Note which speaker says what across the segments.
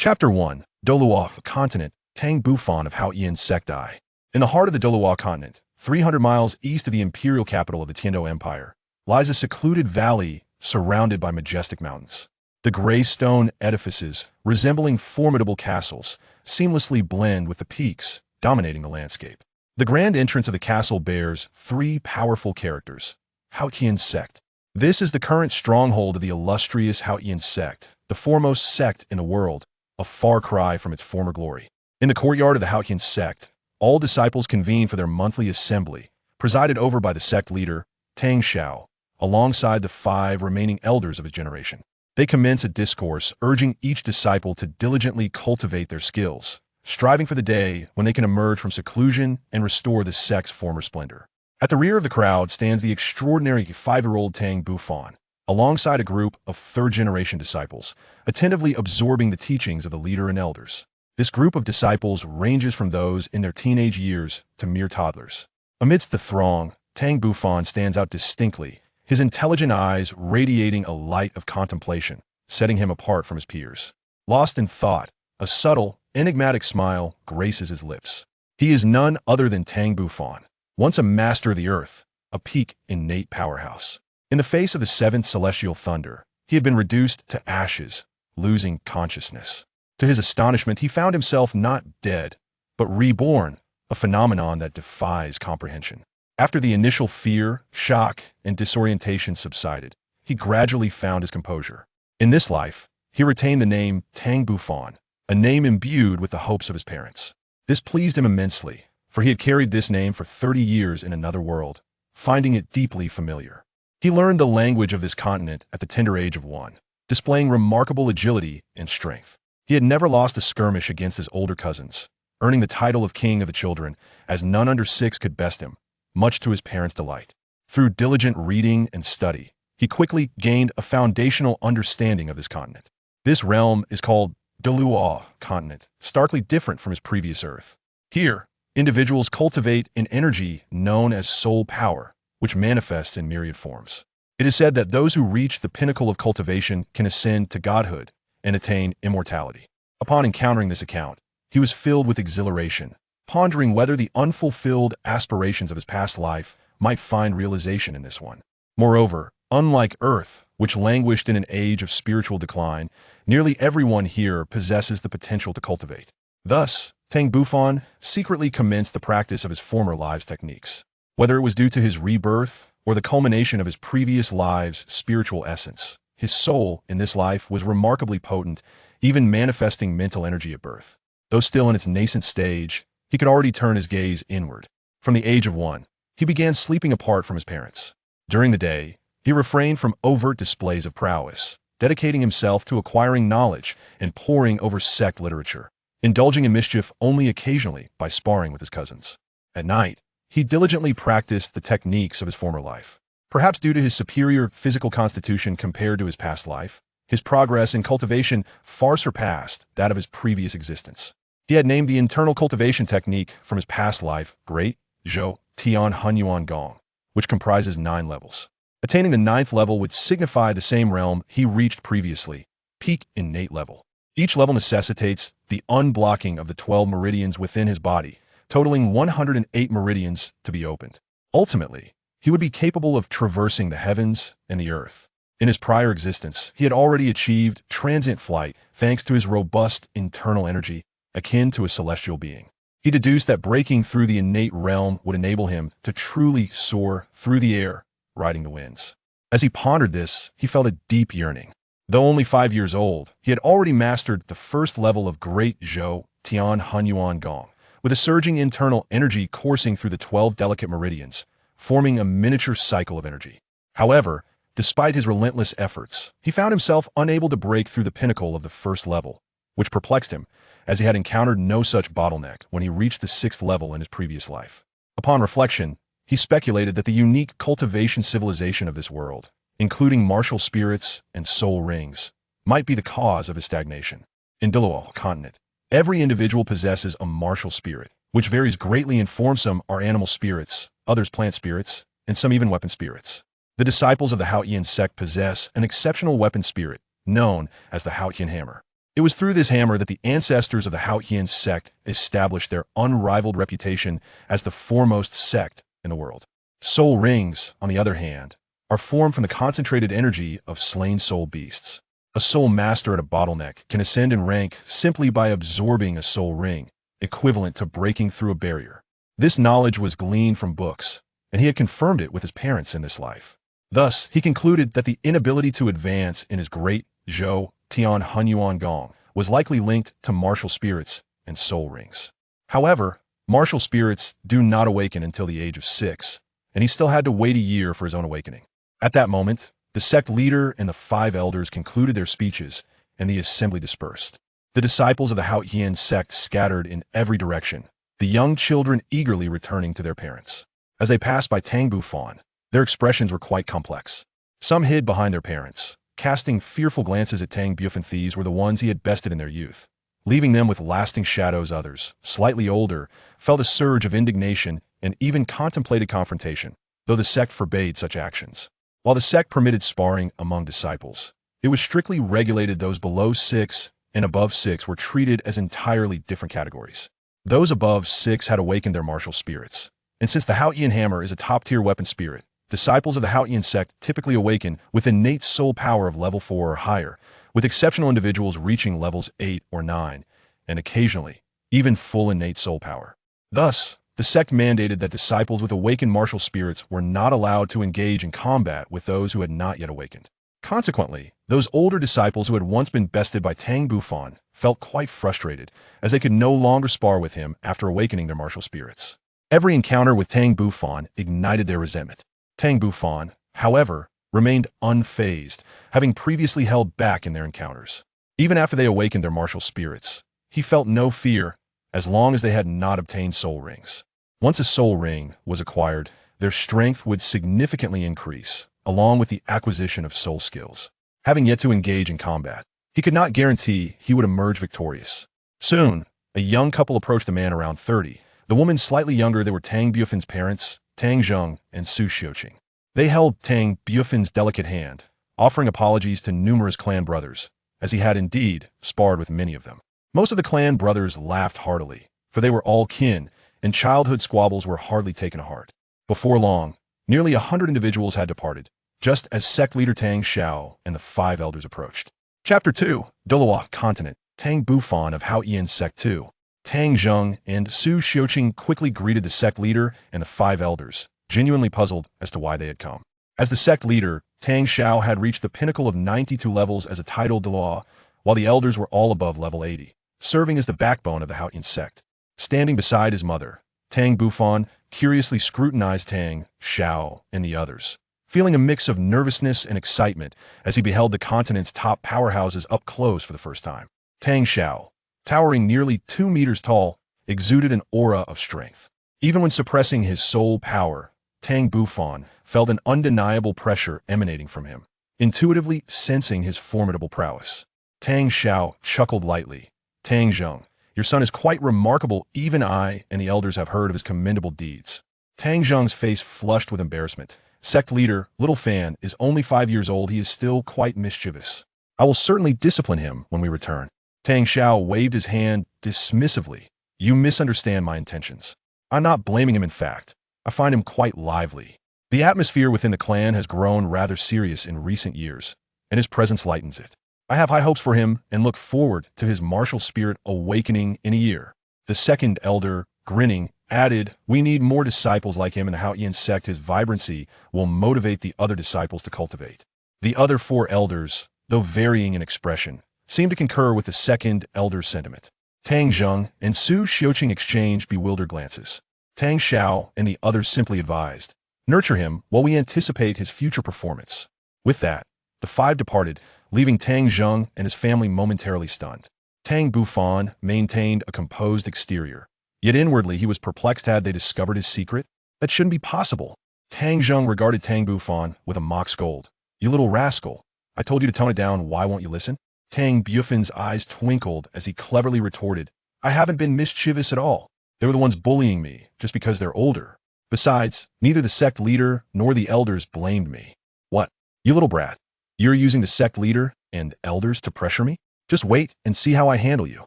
Speaker 1: Chapter 1. Douluo Continent, Tang Bufan of Haotian Sect I. In the heart of the Douluo Continent, 300 miles east of the imperial capital of the Tiandou Empire, lies a secluded valley surrounded by majestic mountains. The gray stone edifices, resembling formidable castles, seamlessly blend with the peaks dominating the landscape. The grand entrance of the castle bears three powerful characters. Haotian Sect. This is the current stronghold of the illustrious Haotian Sect, the foremost sect in the world, a far cry from its former glory. In the courtyard of the Haotian Sect, all disciples convene for their monthly assembly, presided over by the sect leader, Tang Xiao, alongside the 5 remaining elders of his generation. They commence a discourse urging each disciple to diligently cultivate their skills, striving for the day when they can emerge from seclusion and restore the sect's former splendor. At the rear of the crowd stands the extraordinary 5-year-old Tang Bufan, alongside a group of 3rd-generation disciples, attentively absorbing the teachings of the leader and elders. This group of disciples ranges from those in their teenage years to mere toddlers. Amidst the throng, Tang Bufan stands out distinctly, his intelligent eyes radiating a light of contemplation, setting him apart from his peers. Lost in thought, a subtle, enigmatic smile graces his lips. He is none other than Tang Bufan, once a master of the earth, a peak innate powerhouse. In the face of the 7th celestial thunder, he had been reduced to ashes, losing consciousness. To his astonishment, he found himself not dead, but reborn, a phenomenon that defies comprehension. After the initial fear, shock, and disorientation subsided, he gradually found his composure. In this life, he retained the name Tang Bufan, a name imbued with the hopes of his parents. This pleased him immensely, for he had carried this name for 30 years in another world, finding it deeply familiar. He learned the language of this continent at the tender age of 1, displaying remarkable agility and strength. He had never lost a skirmish against his older cousins, earning the title of king of the children, as none under 6 could best him, much to his parents' delight. Through diligent reading and study, he quickly gained a foundational understanding of this continent. This realm is called Douluo Continent, starkly different from his previous Earth. Here, individuals cultivate an energy known as soul power, which manifests in myriad forms. It is said that those who reach the pinnacle of cultivation can ascend to godhood and attain immortality. Upon encountering this account, he was filled with exhilaration, pondering whether the unfulfilled aspirations of his past life might find realization in this one. Moreover, unlike Earth, which languished in an age of spiritual decline, nearly everyone here possesses the potential to cultivate. Thus, Tang Bufan secretly commenced the practice of his former lives' techniques. Whether it was due to his rebirth or the culmination of his previous lives' spiritual essence, his soul in this life was remarkably potent, even manifesting mental energy at birth. Though still in its nascent stage, he could already turn his gaze inward. From the age of 1, he began sleeping apart from his parents. During the day, he refrained from overt displays of prowess, dedicating himself to acquiring knowledge and poring over sect literature, indulging in mischief only occasionally by sparring with his cousins. At night, he diligently practiced the techniques of his former life. Perhaps due to his superior physical constitution compared to his past life, his progress in cultivation far surpassed that of his previous existence. He had named the internal cultivation technique from his past life Great Zhou Tian Hunyuan Gong, which comprises 9 levels. Attaining the 9th level would signify the same realm he reached previously, peak innate level. Each level necessitates the unblocking of the 12 meridians within his body, totaling 108 meridians to be opened. Ultimately, he would be capable of traversing the heavens and the earth. In his prior existence, he had already achieved transient flight thanks to his robust internal energy, akin to a celestial being. He deduced that breaking through the innate realm would enable him to truly soar through the air, riding the winds. As he pondered this, he felt a deep yearning. Though only 5 years old, he had already mastered the 1st level of Great Zhou Tian Hunyuan Gong, with a surging internal energy coursing through the 12 delicate meridians, forming a miniature cycle of energy. However, despite his relentless efforts, he found himself unable to break through the pinnacle of the 1st level, which perplexed him, as he had encountered no such bottleneck when he reached the 6th level in his previous life. Upon reflection, he speculated that the unique cultivation civilization of this world, including martial spirits and soul rings, might be the cause of his stagnation. In Douluo Continent, every individual possesses a martial spirit, which varies greatly in form. Some are animal spirits, others plant spirits, and some even weapon spirits. The disciples of the Haotian sect possess an exceptional weapon spirit, known as the Haotian hammer. It was through this hammer that the ancestors of the Haotian sect established their unrivaled reputation as the foremost sect in the world. Soul rings, on the other hand, are formed from the concentrated energy of slain soul beasts. A soul master at a bottleneck can ascend in rank simply by absorbing a soul ring, equivalent to breaking through a barrier. This knowledge was gleaned from books, and he had confirmed it with his parents in this life. Thus, he concluded that the inability to advance in his great Zhou Tian Hunyuan Gong was likely linked to martial spirits and soul rings. However, martial spirits do not awaken until the age of 6, and he still had to wait a year for his own awakening. At that moment, the sect leader and the 5 elders concluded their speeches, and the assembly dispersed. The disciples of the Haotian sect scattered in every direction, the young children eagerly returning to their parents. As they passed by Tang Bufan, their expressions were quite complex. Some hid behind their parents, casting fearful glances at Tang Bufan. These were the ones he had bested in their youth, leaving them with lasting shadows. Others, slightly older, felt a surge of indignation and even contemplated confrontation, though the sect forbade such actions. While the sect permitted sparring among disciples, it was strictly regulated. Those below 6 and above 6 were treated as entirely different categories. Those above 6 had awakened their martial spirits, and since the Haotian hammer is a top-tier weapon spirit, disciples of the Haotian sect typically awaken with innate soul power of level 4 or higher, with exceptional individuals reaching levels 8 or 9, and occasionally, even full innate soul power. Thus, the sect mandated that disciples with awakened martial spirits were not allowed to engage in combat with those who had not yet awakened. Consequently, those older disciples who had once been bested by Tang Bufan felt quite frustrated, as they could no longer spar with him after awakening their martial spirits. Every encounter with Tang Bufan ignited their resentment. Tang Bufan, however, remained unfazed, having previously held back in their encounters. Even after they awakened their martial spirits, he felt no fear as long as they had not obtained soul rings. Once a soul ring was acquired, their strength would significantly increase, along with the acquisition of soul skills. Having yet to engage in combat, he could not guarantee he would emerge victorious. Soon, a young couple approached the man around 30. The woman slightly younger. They were Tang Bufan's parents, Tang Zheng and Xue Qinghe. They held Tang Bufan's delicate hand, offering apologies to numerous clan brothers, as he had indeed sparred with many of them. Most of the clan brothers laughed heartily, for they were all kin, and childhood squabbles were hardly taken to heart. Before long, nearly 100 individuals had departed, just as sect leader Tang Xiao and the 5 elders approached. Chapter 2, Douluo Continent, Tang Bufan of Haotian Sect 2. Tang Zheng and Xue Qinghe quickly greeted the sect leader and the 5 elders, genuinely puzzled as to why they had come. As the sect leader, Tang Xiao had reached the pinnacle of 92 levels as a titled Douluo, while the elders were all above level 80, serving as the backbone of the Haotian sect. Standing beside his mother, Tang Bufan curiously scrutinized Tang Xiao and the others, feeling a mix of nervousness and excitement as he beheld the continent's top powerhouses up close for the first time. Tang Xiao, towering nearly 2 meters tall, exuded an aura of strength. Even when suppressing his soul power, Tang Bufan felt an undeniable pressure emanating from him, intuitively sensing his formidable prowess. Tang Xiao chuckled lightly. Tang Zheng, your son is quite remarkable. Even I and the elders have heard of his commendable deeds. Tang Zheng's face flushed with embarrassment. Sect leader, little fan, is only 5 years old. He is still quite mischievous. I will certainly discipline him when we return. Tang Xiao waved his hand dismissively. You misunderstand my intentions. I'm not blaming him. In fact, I find him quite lively. The atmosphere within the clan has grown rather serious in recent years, and his presence lightens it. I have high hopes for him and look forward to his martial spirit awakening in a year. The second elder, grinning, added, we need more disciples like him in the Haotian sect. His vibrancy will motivate the other disciples to cultivate. The other 4 elders, though varying in expression, seemed to concur with the second elder's sentiment. Tang Zheng and Xue Qinghe exchanged bewildered glances. Tang Xiao and the others simply advised, nurture him while we anticipate his future performance. With that, the 5 departed, leaving Tang Zheng and his family momentarily stunned. Tang Bufan maintained a composed exterior, yet inwardly he was perplexed. Had they discovered his secret? That shouldn't be possible. Tang Zheng regarded Tang Bufan with a mock scold. You little rascal, I told you to tone it down, why won't you listen? Tang Bufan's eyes twinkled as he cleverly retorted, I haven't been mischievous at all. They were the ones bullying me, just because they're older. Besides, neither the sect leader nor the elders blamed me. What? You little brat. You're using the sect leader and elders to pressure me? Just wait and see how I handle you.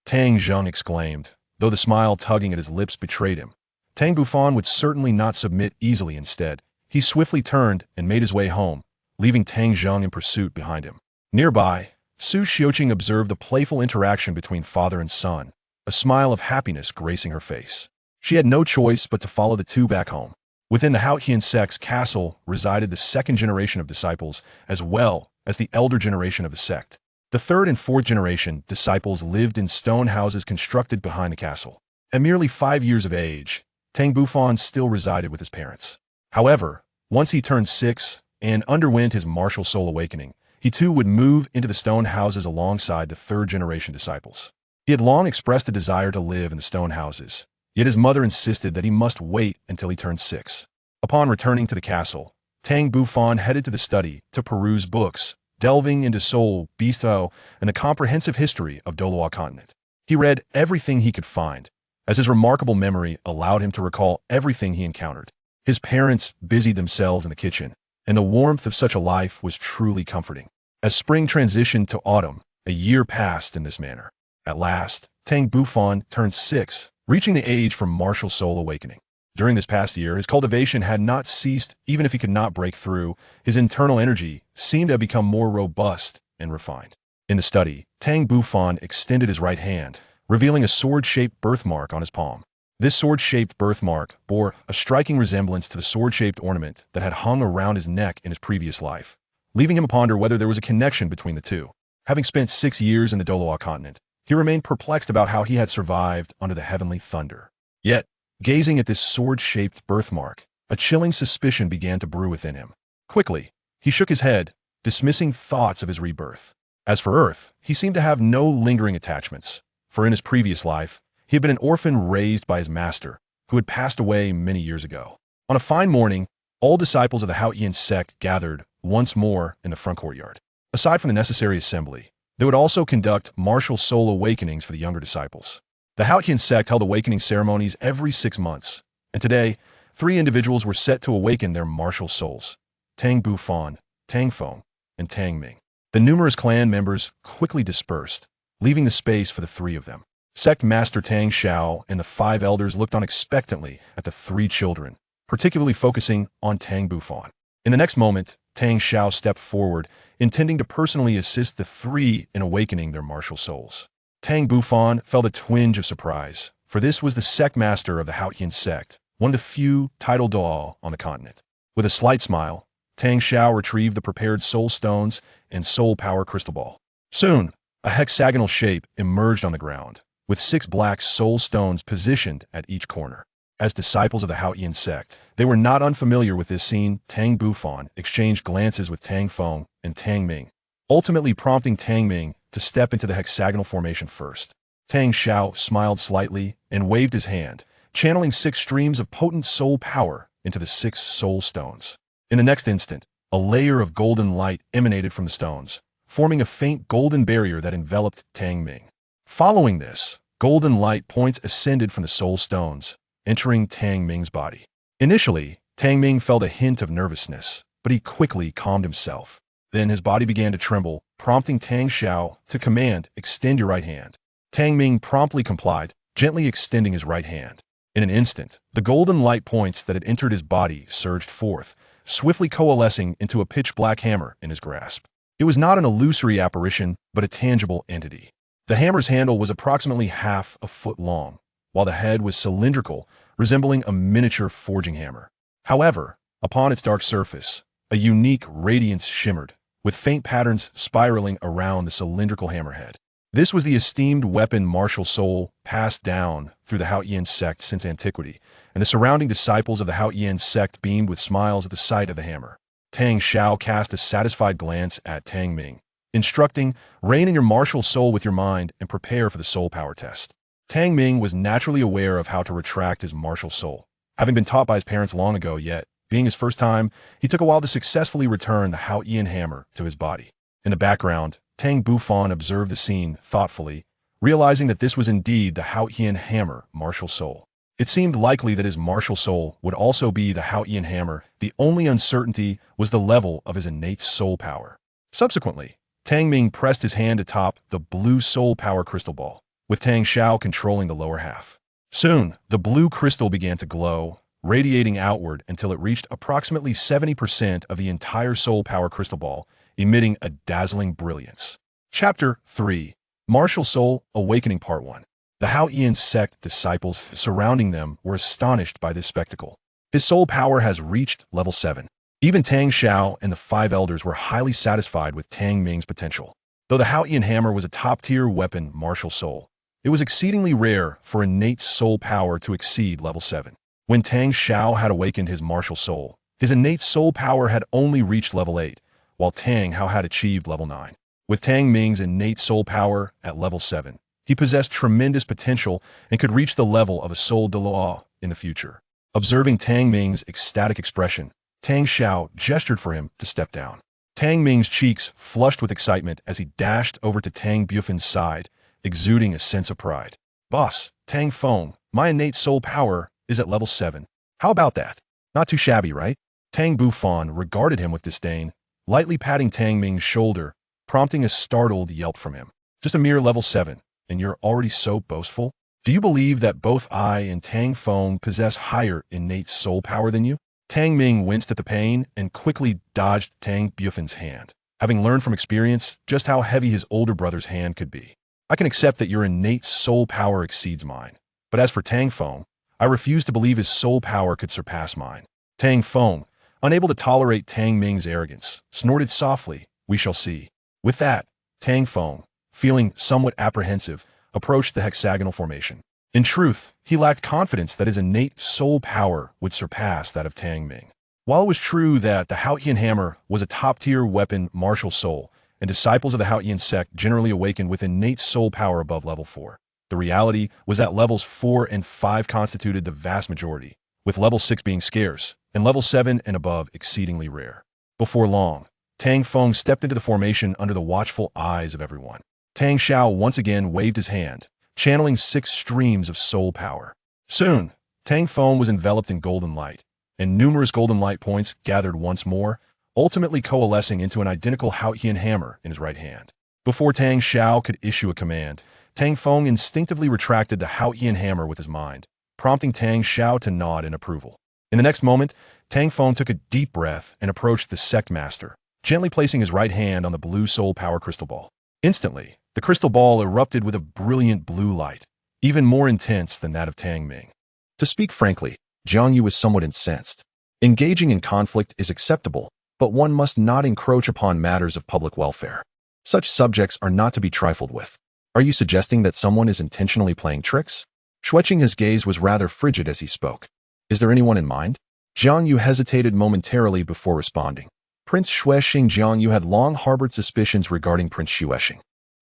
Speaker 1: Tang Zheng exclaimed, though the smile tugging at his lips betrayed him. Tang Bufan would certainly not submit easily. Instead, he swiftly turned and made his way home, leaving Tang Zheng in pursuit behind him. Nearby, Xue Qinghe observed the playful interaction between father and son, a smile of happiness gracing her face. She had no choice but to follow the two back home. Within the Qian sect's castle resided the second generation of disciples, as well as the elder generation of the sect. The third and fourth generation disciples lived in stone houses constructed behind the castle. At merely 5 years of age, Tang Bufan still resided with his parents. However, once he turned 6 and underwent his martial soul awakening, he too would move into the stone houses alongside the third generation disciples. He had long expressed a desire to live in the stone houses, yet his mother insisted that he must wait until he turned 6. Upon returning to the castle, Tang Bufan headed to the study to peruse books, delving into soul, bistro, and the comprehensive history of Douluo Continent. He read everything he could find, as his remarkable memory allowed him to recall everything he encountered. His parents busied themselves in the kitchen, and the warmth of such a life was truly comforting. As spring transitioned to autumn, a year passed in this manner. At last, Tang Bufan turned 6, reaching the age for martial soul awakening. During this past year, his cultivation had not ceased. Even if he could not break through, his internal energy seemed to have become more robust and refined. In the study, Tang Bufan extended his right hand, revealing a sword-shaped birthmark on his palm. This sword-shaped birthmark bore a striking resemblance to the sword-shaped ornament that had hung around his neck in his previous life, leaving him to ponder whether there was a connection between the two. Having spent 6 years in the Douluo Continent, he remained perplexed about how he had survived under the heavenly thunder. Yet, gazing at this sword-shaped birthmark, a chilling suspicion began to brew within him. Quickly, he shook his head, dismissing thoughts of his rebirth. As for Earth, he seemed to have no lingering attachments, for in his previous life, he had been an orphan raised by his master, who had passed away many years ago. On a fine morning, all disciples of the Qian sect gathered once more in the front courtyard. Aside from the necessary assembly, they would also conduct martial soul awakenings for the younger disciples. The Qian sect held awakening ceremonies every 6 months, and today, 3 individuals were set to awaken their martial souls: Tang Bufan, Tang Feng, and Tang Ming. The numerous clan members quickly dispersed, leaving the space for the 3 of them. Sect Master Tang Xiao and the 5 elders looked on expectantly at the 3 children, particularly focusing on Tang Bufan. In the next moment, Tang Xiao stepped forward, intending to personally assist the 3 in awakening their martial souls. Tang Bufan felt a twinge of surprise, for this was the sect master of the Qian sect, one of the few titled Douluo on the continent. With a slight smile, Tang Xiao retrieved the prepared soul stones and soul power crystal ball. Soon, a hexagonal shape emerged on the ground, with 6 black soul stones positioned at each corner. As disciples of the Qian sect, they were not unfamiliar with this scene. Tang Bufan exchanged glances with Tang Feng and Tang Ming, ultimately prompting Tang Ming to step into the hexagonal formation first. Tang Xiao smiled slightly and waved his hand, channeling 6 streams of potent soul power into the 6 soul stones. In the next instant, a layer of golden light emanated from the stones, forming a faint golden barrier that enveloped Tang Ming. Following this, golden light points ascended from the soul stones, entering Tang Ming's body. Initially, Tang Ming felt a hint of nervousness, but he quickly calmed himself. Then his body began to tremble, prompting Tang Xiao to command, "Extend your right hand." Tang Ming promptly complied, gently extending his right hand. In an instant, the golden light points that had entered his body surged forth, swiftly coalescing into a pitch-black hammer in his grasp. It was not an illusory apparition, but a tangible entity. The hammer's handle was approximately half a foot long, while the head was cylindrical, resembling a miniature forging hammer. However, upon its dark surface, a unique radiance shimmered, with faint patterns spiraling around the cylindrical hammerhead. This was the esteemed weapon martial soul passed down through the Qian sect since antiquity, and the surrounding disciples of the Qian sect beamed with smiles at the sight of the hammer. Tang Xiao cast a satisfied glance at Tang Ming, instructing, "Rein in your martial soul with your mind and prepare for the soul power test." Tang Ming was naturally aware of how to retract his martial soul. Having been taught by his parents long ago, yet, being his first time, he took a while to successfully return the Qian hammer to his body. In the background, Tang Bufan observed the scene thoughtfully, realizing that this was indeed the Qian hammer martial soul. It seemed likely that his martial soul would also be the Qian hammer. The only uncertainty was the level of his innate soul power. Subsequently, Tang Ming pressed his hand atop the blue soul power crystal ball, with Tang Xiao controlling the lower half. Soon, the blue crystal began to glow, radiating outward until it reached approximately 70% of the entire soul power crystal ball, emitting a dazzling brilliance. Chapter 3. Martial Soul Awakening Part 1. The Hao Yian sect disciples surrounding them were astonished by this spectacle. His soul power has reached level 7. Even Tang Xiao and the 5 elders were highly satisfied with Tang Ming's potential. Though the Hao Yian hammer was a top-tier weapon martial soul, it was exceedingly rare for innate soul power to exceed level 7. When Tang Xiao had awakened his martial soul, his innate soul power had only reached level 8, while Tang Hao had achieved level 9. With Tang Ming's innate soul power at level 7, he possessed tremendous potential and could reach the level of a soul Douluo in the future. Observing Tang Ming's ecstatic expression, Tang Xiao gestured for him to step down. Tang Ming's cheeks flushed with excitement as he dashed over to Tang Bufan's side, exuding a sense of pride. "Boss, Tang Feng, my innate soul power is at level 7. How about that? Not too shabby, right?" Tang Bufan regarded him with disdain, lightly patting Tang Ming's shoulder, prompting a startled yelp from him. "Just a mere level 7, and you're already so boastful? Do you believe that both I and Tang Feng possess higher innate soul power than you?" Tang Ming winced at the pain and quickly dodged Tang Bufan's hand, having learned from experience just how heavy his older brother's hand could be. "I can accept that your innate soul power exceeds mine, but as for Tang Feng, I refuse to believe his soul power could surpass mine." Tang Feng, unable to tolerate Tang Ming's arrogance, snorted softly, "We shall see." With that, Tang Feng, feeling somewhat apprehensive, approached the hexagonal formation. In truth, he lacked confidence that his innate soul power would surpass that of Tang Ming. While it was true that the Hao Yian hammer was a top-tier weapon martial soul, and disciples of the Hao Yian sect generally awakened with innate soul power above level 4, the reality was that levels 4 and 5 constituted the vast majority, with level 6 being scarce, and level 7 and above exceedingly rare. Before long, Tang Feng stepped into the formation under the watchful eyes of everyone. Tang Xiao once again waved his hand, channeling 6 streams of soul power. Soon, Tang Feng was enveloped in golden light, and numerous golden light points gathered once more, ultimately coalescing into an identical Hao Yian hammer in his right hand. Before Tang Xiao could issue a command, Tang Feng instinctively retracted the Hao Yian hammer with his mind, prompting Tang Xiao to nod in approval. In the next moment, Tang Feng took a deep breath and approached the sect master, gently placing his right hand on the blue soul power crystal ball. Instantly, the crystal ball erupted with a brilliant blue light, even more intense than that of Tang Ming. To speak frankly, Jiang Yu was somewhat incensed. Engaging in conflict is acceptable, but one must not encroach upon matters of public welfare. Such subjects are not to be trifled with. Are you suggesting that someone is intentionally playing tricks? Xue Qinghe's gaze was rather frigid as he spoke. Is there anyone in mind? Jiang Yu hesitated momentarily before responding. Prince Xue Qinghe. Jiang Yu had long harbored suspicions regarding Prince Xue Qinghe,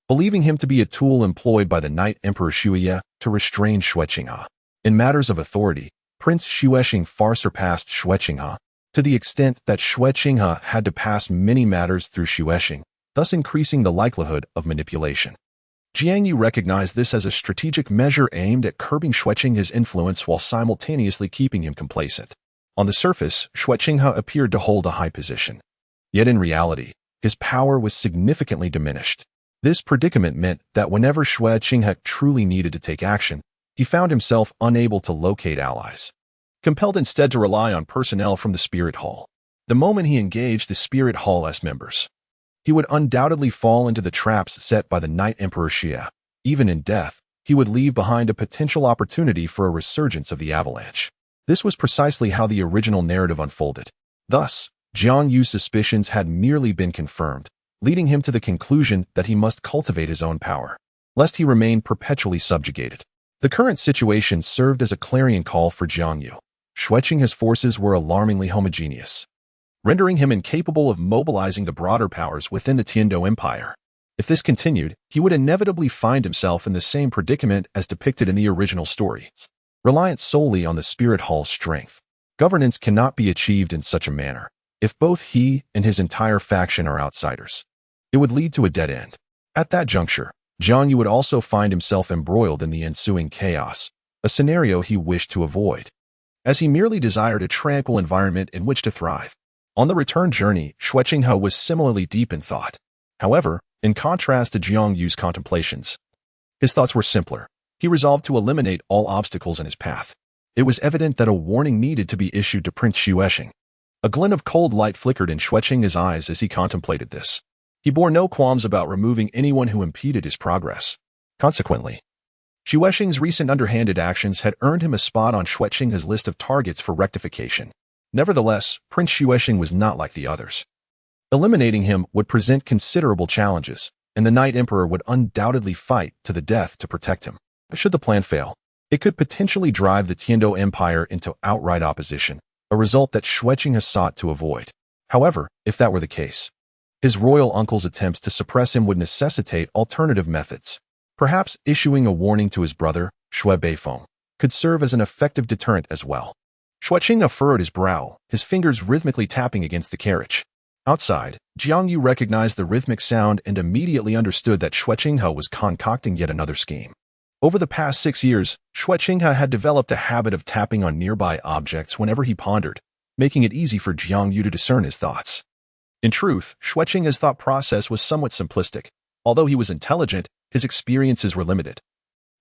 Speaker 1: believing him to be a tool employed by the Knight Emperor Xue to restrain Xue Qinghe. In matters of authority, Prince Xue Qinghe far surpassed Xue Qinghe, to the extent that Xue Qinghe had to pass many matters through Xue Qinghe, thus increasing the likelihood of manipulation. Jiang Yu recognized this as a strategic measure aimed at curbing Xue Qinghe's influence while simultaneously keeping him complacent. On the surface, Xue Qinghe appeared to hold a high position. Yet in reality, his power was significantly diminished. This predicament meant that whenever Xue Qinghe truly needed to take action, he found himself unable to locate allies, compelled instead to rely on personnel from the Spirit Hall. The moment he engaged the Spirit Hall's members, he would undoubtedly fall into the traps set by the Knight Emperor Xue. Even in death, he would leave behind a potential opportunity for a resurgence of the avalanche. This was precisely how the original narrative unfolded. Thus, Jiang Yu's suspicions had merely been confirmed, leading him to the conclusion that he must cultivate his own power, lest he remain perpetually subjugated. The current situation served as a clarion call for Jiang Yu. Xue Qinghe's forces were alarmingly homogeneous, rendering him incapable of mobilizing the broader powers within the Tiandou Empire. If this continued, he would inevitably find himself in the same predicament as depicted in the original story. Reliant solely on the Spirit Hall's strength, governance cannot be achieved in such a manner. If both he and his entire faction are outsiders, it would lead to a dead end. At that juncture, Jiang Yu would also find himself embroiled in the ensuing chaos, a scenario he wished to avoid, as he merely desired a tranquil environment in which to thrive. On the return journey, Xue Qinghe was similarly deep in thought. However, In contrast to Jiang Yu's contemplations, his thoughts were simpler. He resolved to eliminate all obstacles in his path. It was evident that a warning needed to be issued to Prince Xue Qinghe. A glint of cold light flickered in Xue Qinghe's eyes as he contemplated this. He bore no qualms about removing anyone who impeded his progress. Consequently, Xue Qinghe's recent underhanded actions had earned him a spot on Xue Qinghe's list of targets for rectification. Nevertheless, Prince Xue Qinghe was not like the others. Eliminating him would present considerable challenges, and the Night Emperor would undoubtedly fight to the death to protect him. But should the plan fail, it could potentially drive the Tiandou Empire into outright opposition, a result that Xue Qinghe sought to avoid. However, if that were the case, his royal uncle's attempts to suppress him would necessitate alternative methods. Perhaps issuing a warning to his brother, Xue Beifeng, could serve as an effective deterrent as well. Xue Qinghe furrowed his brow, his fingers rhythmically tapping against the carriage. Outside, Jiang Yu recognized the rhythmic sound and immediately understood that Xue Qinghe was concocting yet another scheme. Over the past 6 years, Xue Qinghe had developed a habit of tapping on nearby objects whenever he pondered, making it easy for Jiang Yu to discern his thoughts. In truth, Xue Qinghe's thought process was somewhat simplistic. Although he was intelligent, his experiences were limited.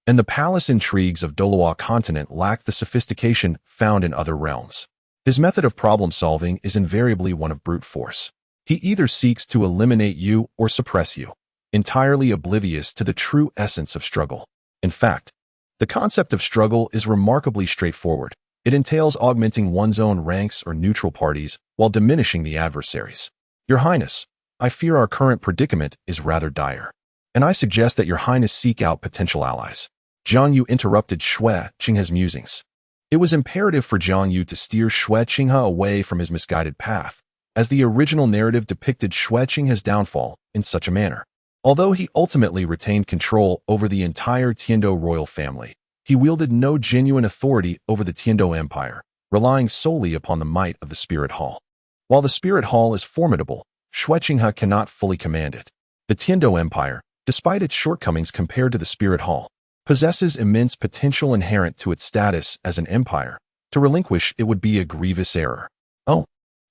Speaker 1: And the palace intrigues of Douluo Continent lacked the sophistication found in other realms. His method of problem-solving is invariably one of brute force. He either seeks to eliminate you or suppress you, entirely oblivious to the true essence of struggle. In fact, the concept of struggle is remarkably straightforward. It entails augmenting one's own ranks or neutral parties while diminishing the adversaries. Your Highness, I fear our current predicament is rather dire, and I suggest that Your Highness seek out potential allies. Jiang Yu interrupted Xue Qinghe's musings. It was imperative for Jiang Yu to steer Xue Qinghe away from his misguided path, as the original narrative depicted Xue Qinghe's downfall in such a manner. Although he ultimately retained control over the entire Tiandou royal family, he wielded no genuine authority over the Tiandou Empire, relying solely upon the might of the Spirit Hall. While the Spirit Hall is formidable, Xue Qinghe cannot fully command it. The Tiandou Empire, despite its shortcomings compared to the Spirit Hall, possesses immense potential inherent to its status as an empire. To relinquish it would be a grievous error. Oh,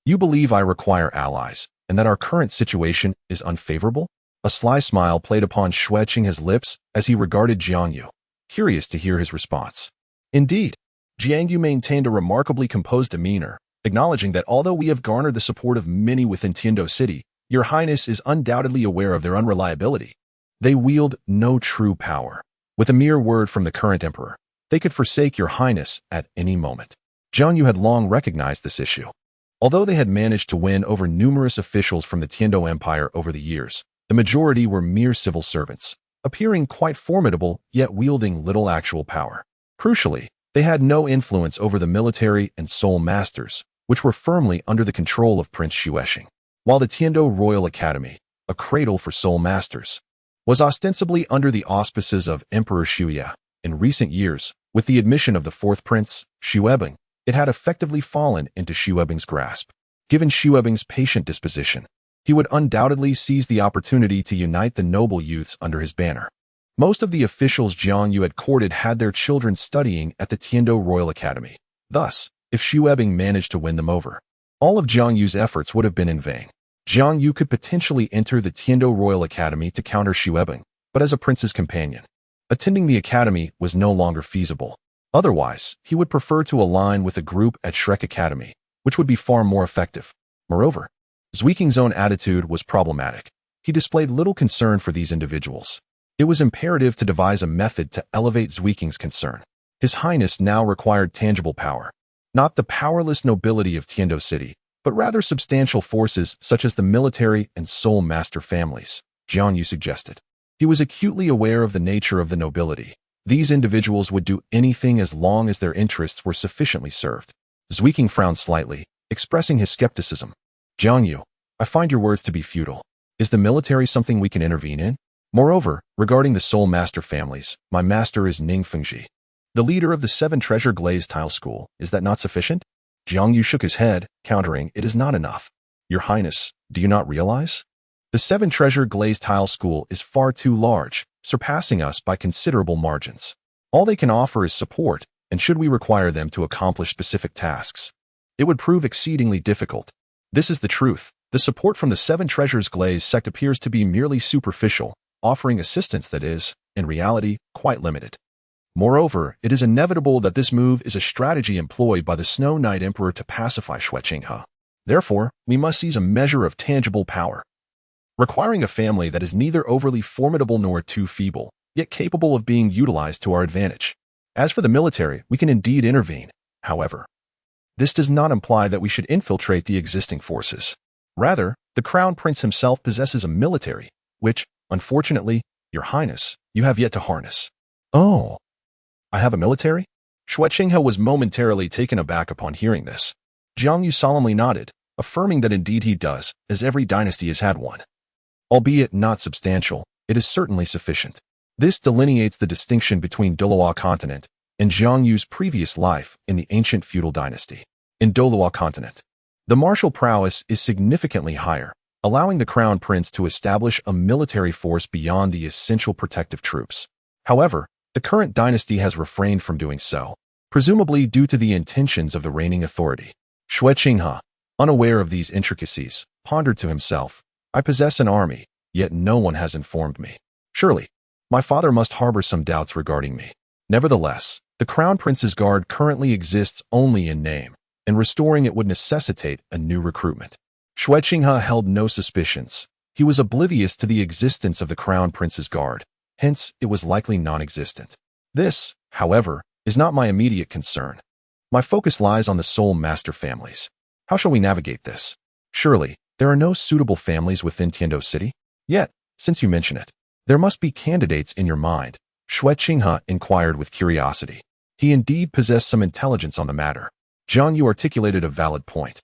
Speaker 1: you believe I require allies, and that our current situation is unfavorable? A sly smile played upon Xue Qinghe's lips as he regarded Jiang Yu, curious to hear his response. Indeed, Jiang Yu maintained a remarkably composed demeanor, acknowledging that although we have garnered the support of many within Tiandou City, Your Highness is undoubtedly aware of their unreliability. They wield no true power. With a mere word from the current emperor, they could forsake Your Highness at any moment. Jiang Yu had long recognized this issue. Although they had managed to win over numerous officials from the Tiandou Empire over the years, the majority were mere civil servants, appearing quite formidable yet wielding little actual power. Crucially, they had no influence over the military and soul masters, which were firmly under the control of Prince Xue Qinghe. While the Tiandou Royal Academy, a cradle for soul masters, was ostensibly under the auspices of Emperor Xue, in recent years, with the admission of the fourth prince, Xue Qinghe, it had effectively fallen into Xue Qinghe's grasp. Given Xue Qinghe's patient disposition, he would undoubtedly seize the opportunity to unite the noble youths under his banner. Most of the officials Jiang Yu had courted had their children studying at the Tiandou Royal Academy. Thus, if Xue Qinghe managed to win them over, all of Jiang Yu's efforts would have been in vain. Jiang Yu could potentially enter the Tiandou Royal Academy to counter Xue Qinghe, but as a prince's companion, attending the academy was no longer feasible. Otherwise, he would prefer to align with a group at Shrek Academy, which would be far more effective. Moreover, Xue Qinghe's own attitude was problematic. He displayed little concern for these individuals. It was imperative to devise a method to elevate Xue Qinghe's concern. His Highness now required tangible power, not the powerless nobility of Tiandou City, but rather substantial forces such as the military and soul master families, Jiang Yu suggested. He was acutely aware of the nature of the nobility. These individuals would do anything as long as their interests were sufficiently served. Xue Qinghe frowned slightly, expressing his skepticism. Jiang Yu, I find your words to be futile. Is the military something we can intervene in? Moreover, regarding the soul master families, my master is Ning Fengji, the leader of the 7 Treasure Glazed Tile School. Is that not sufficient? Jiang Yu shook his head, countering, it is not enough. Your Highness, do you not realize? The 7 Treasure Glazed Tile School is far too large, surpassing us by considerable margins. All they can offer is support, and should we require them to accomplish specific tasks, it would prove exceedingly difficult. This is the truth. The support from the Seven Treasures Glaze sect appears to be merely superficial, offering assistance that is, in reality, quite limited. Moreover, it is inevitable that this move is a strategy employed by the Snow Knight Emperor to pacify Xue Qinghe. Therefore, we must seize a measure of tangible power, requiring a family that is neither overly formidable nor too feeble, yet capable of being utilized to our advantage. As for the military, we can indeed intervene. However, this does not imply that we should infiltrate the existing forces. Rather, the Crown Prince himself possesses a military, which, unfortunately, Your Highness, you have yet to harness. Oh, I have a military? Xue Qinghe was momentarily taken aback upon hearing this. Jiang Yu solemnly nodded, affirming that indeed he does, as every dynasty has had one. Albeit not substantial, it is certainly sufficient. This delineates the distinction between Douluo Continent and Jiang Yu's previous life in the ancient feudal dynasty. In Douluo Continent, the martial prowess is significantly higher, allowing the Crown Prince to establish a military force beyond the essential protective troops. However, the current dynasty has refrained from doing so, presumably due to the intentions of the reigning authority. Xue Qinghe, unaware of these intricacies, pondered to himself, I possess an army, yet no one has informed me. Surely, my father must harbor some doubts regarding me. Nevertheless, the Crown Prince's guard currently exists only in name, and restoring it would necessitate a new recruitment. Xue Qinghe held no suspicions. He was oblivious to the existence of the Crown Prince's guard, hence it was likely non-existent. This, however, is not my immediate concern. My focus lies on the Soul Master families. How shall we navigate this? Surely, there are no suitable families within Tiandou City? Yet, since you mention it, there must be candidates in your mind, Xue Qinghe inquired with curiosity. He indeed possessed some intelligence on the matter. Jiang Yu articulated a valid point.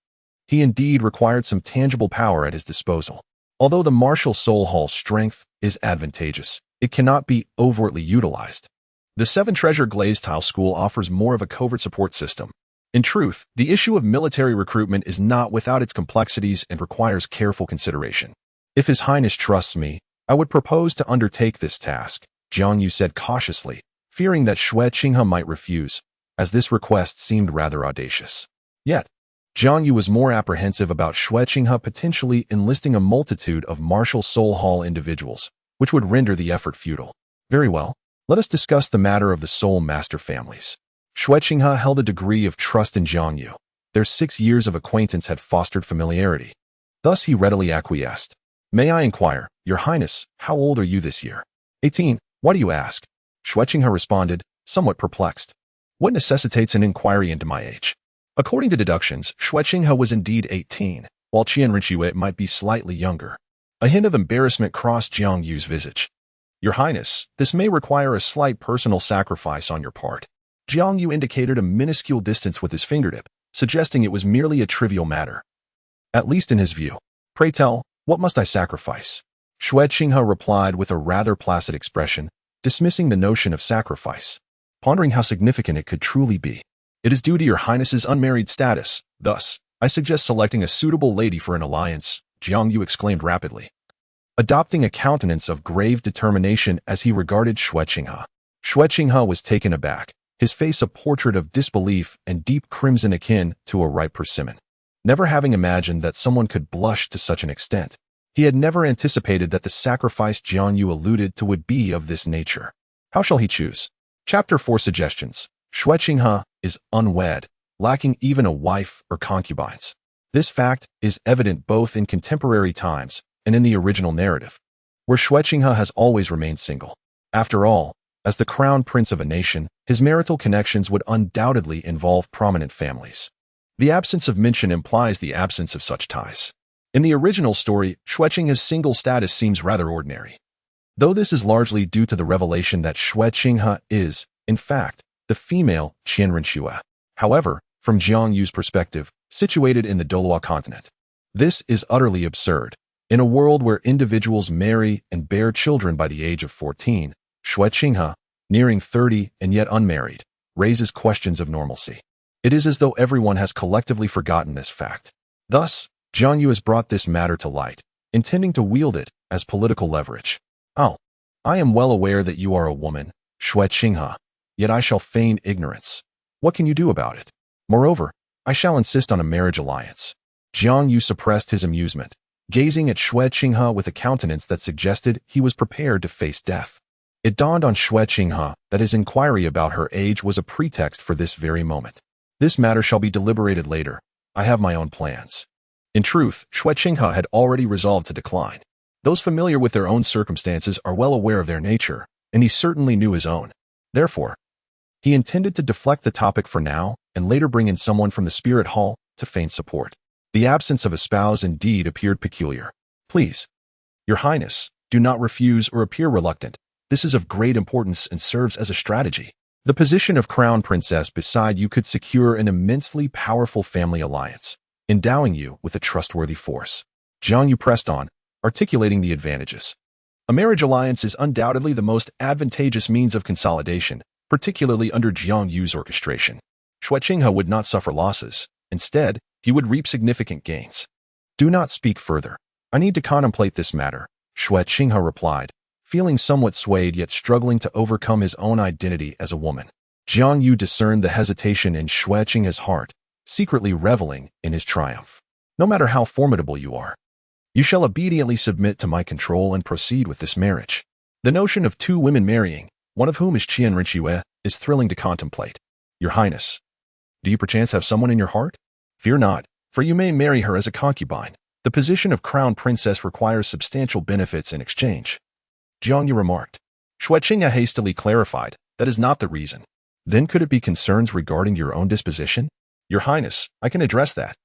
Speaker 1: He indeed required some tangible power at his disposal. Although the martial soul hall strength is advantageous, it cannot be overtly utilized. The Seven Treasure Glaze Tile School offers more of a covert support system. In truth, the issue of military recruitment is not without its complexities and requires careful consideration. If His Highness trusts me, I would propose to undertake this task, Jiang Yu said cautiously, fearing that Xue Qinghe might refuse, as this request seemed rather audacious. Yet, Jiang Yu was more apprehensive about Xue Qinghe potentially enlisting a multitude of martial soul hall individuals, which would render the effort futile. Very well, let us discuss the matter of the Soul Master families. Xue Qinghe held a degree of trust in Jiang Yu. Their 6 years of acquaintance had fostered familiarity. Thus he readily acquiesced. May I inquire, Your Highness, how old are you this year? 18. Why do you ask? Xue Qinghe responded, somewhat perplexed. What necessitates an inquiry into my age? According to deductions, Xue Qinghe was indeed 18, while Qian Renxue might be slightly younger. A hint of embarrassment crossed Jiang Yu's visage. Your Highness, this may require a slight personal sacrifice on your part. Jiang Yu indicated a minuscule distance with his fingertip, suggesting it was merely a trivial matter. At least in his view. Pray tell, what must I sacrifice? Xue Qinghe replied with a rather placid expression, dismissing the notion of sacrifice, pondering how significant it could truly be. It is due to Your Highness's unmarried status. Thus, I suggest selecting a suitable lady for an alliance, Jiang Yu exclaimed rapidly, adopting a countenance of grave determination as he regarded Xue Qinghe. Xue Qinghe was taken aback, his face a portrait of disbelief and deep crimson akin to a ripe persimmon. Never having imagined that someone could blush to such an extent, he had never anticipated that the sacrifice Jiang Yu alluded to would be of this nature. How shall he choose? Chapter 4 Suggestions. Xue Qinghe is unwed, lacking even a wife or concubines. This fact is evident both in contemporary times and in the original narrative, where Xue Qinghe has always remained single. After all, as the crown prince of a nation, his marital connections would undoubtedly involve prominent families. The absence of mention implies the absence of such ties. In the original story, Xue Qinghe's single status seems rather ordinary, though this is largely due to the revelation that Xue Qinghe is, in fact, the female Qian Renxue. However, from Jiang Yu's perspective, situated in the Douluo Continent, this is utterly absurd. In a world where individuals marry and bear children by the age of 14, Xue Qinghe, nearing 30 and yet unmarried, raises questions of normalcy. It is as though everyone has collectively forgotten this fact. Thus, Jiang Yu has brought this matter to light, intending to wield it as political leverage. Oh, I am well aware that you are a woman, Xue Qinghe, yet I shall feign ignorance. What can you do about it? Moreover, I shall insist on a marriage alliance. Jiang Yu suppressed his amusement, gazing at Xue Qinghe with a countenance that suggested he was prepared to face death. It dawned on Xue Qinghe that his inquiry about her age was a pretext for this very moment. This matter shall be deliberated later. I have my own plans. In truth, Xue Qinghe had already resolved to decline. Those familiar with their own circumstances are well aware of their nature, and he certainly knew his own. Therefore, he intended to deflect the topic for now and later bring in someone from the spirit hall to feign support. The absence of a spouse indeed appeared peculiar. Please, Your Highness, do not refuse or appear reluctant. This is of great importance and serves as a strategy. The position of crown princess beside you could secure an immensely powerful family alliance, endowing you with a trustworthy force. Jiang Yu pressed on, articulating the advantages. A marriage alliance is undoubtedly the most advantageous means of consolidation, particularly under Jiang Yu's orchestration. Xue Qinghe would not suffer losses. Instead, he would reap significant gains. Do not speak further. I need to contemplate this matter, Xue Qinghe replied, feeling somewhat swayed yet struggling to overcome his own identity as a woman. Jiang Yu discerned the hesitation in Xue Qinghe's heart, secretly reveling in his triumph. No matter how formidable you are, you shall obediently submit to my control and proceed with this marriage. The notion of two women marrying, one of whom is Qian Renxue, is thrilling to contemplate. Your Highness, do you perchance have someone in your heart? Fear not, for you may marry her as a concubine. The position of crown princess requires substantial benefits in exchange. Jiang Yu remarked. Xue Qinghe hastily clarified, that is not the reason. Then could it be concerns regarding your own disposition? Your Highness, I can address that.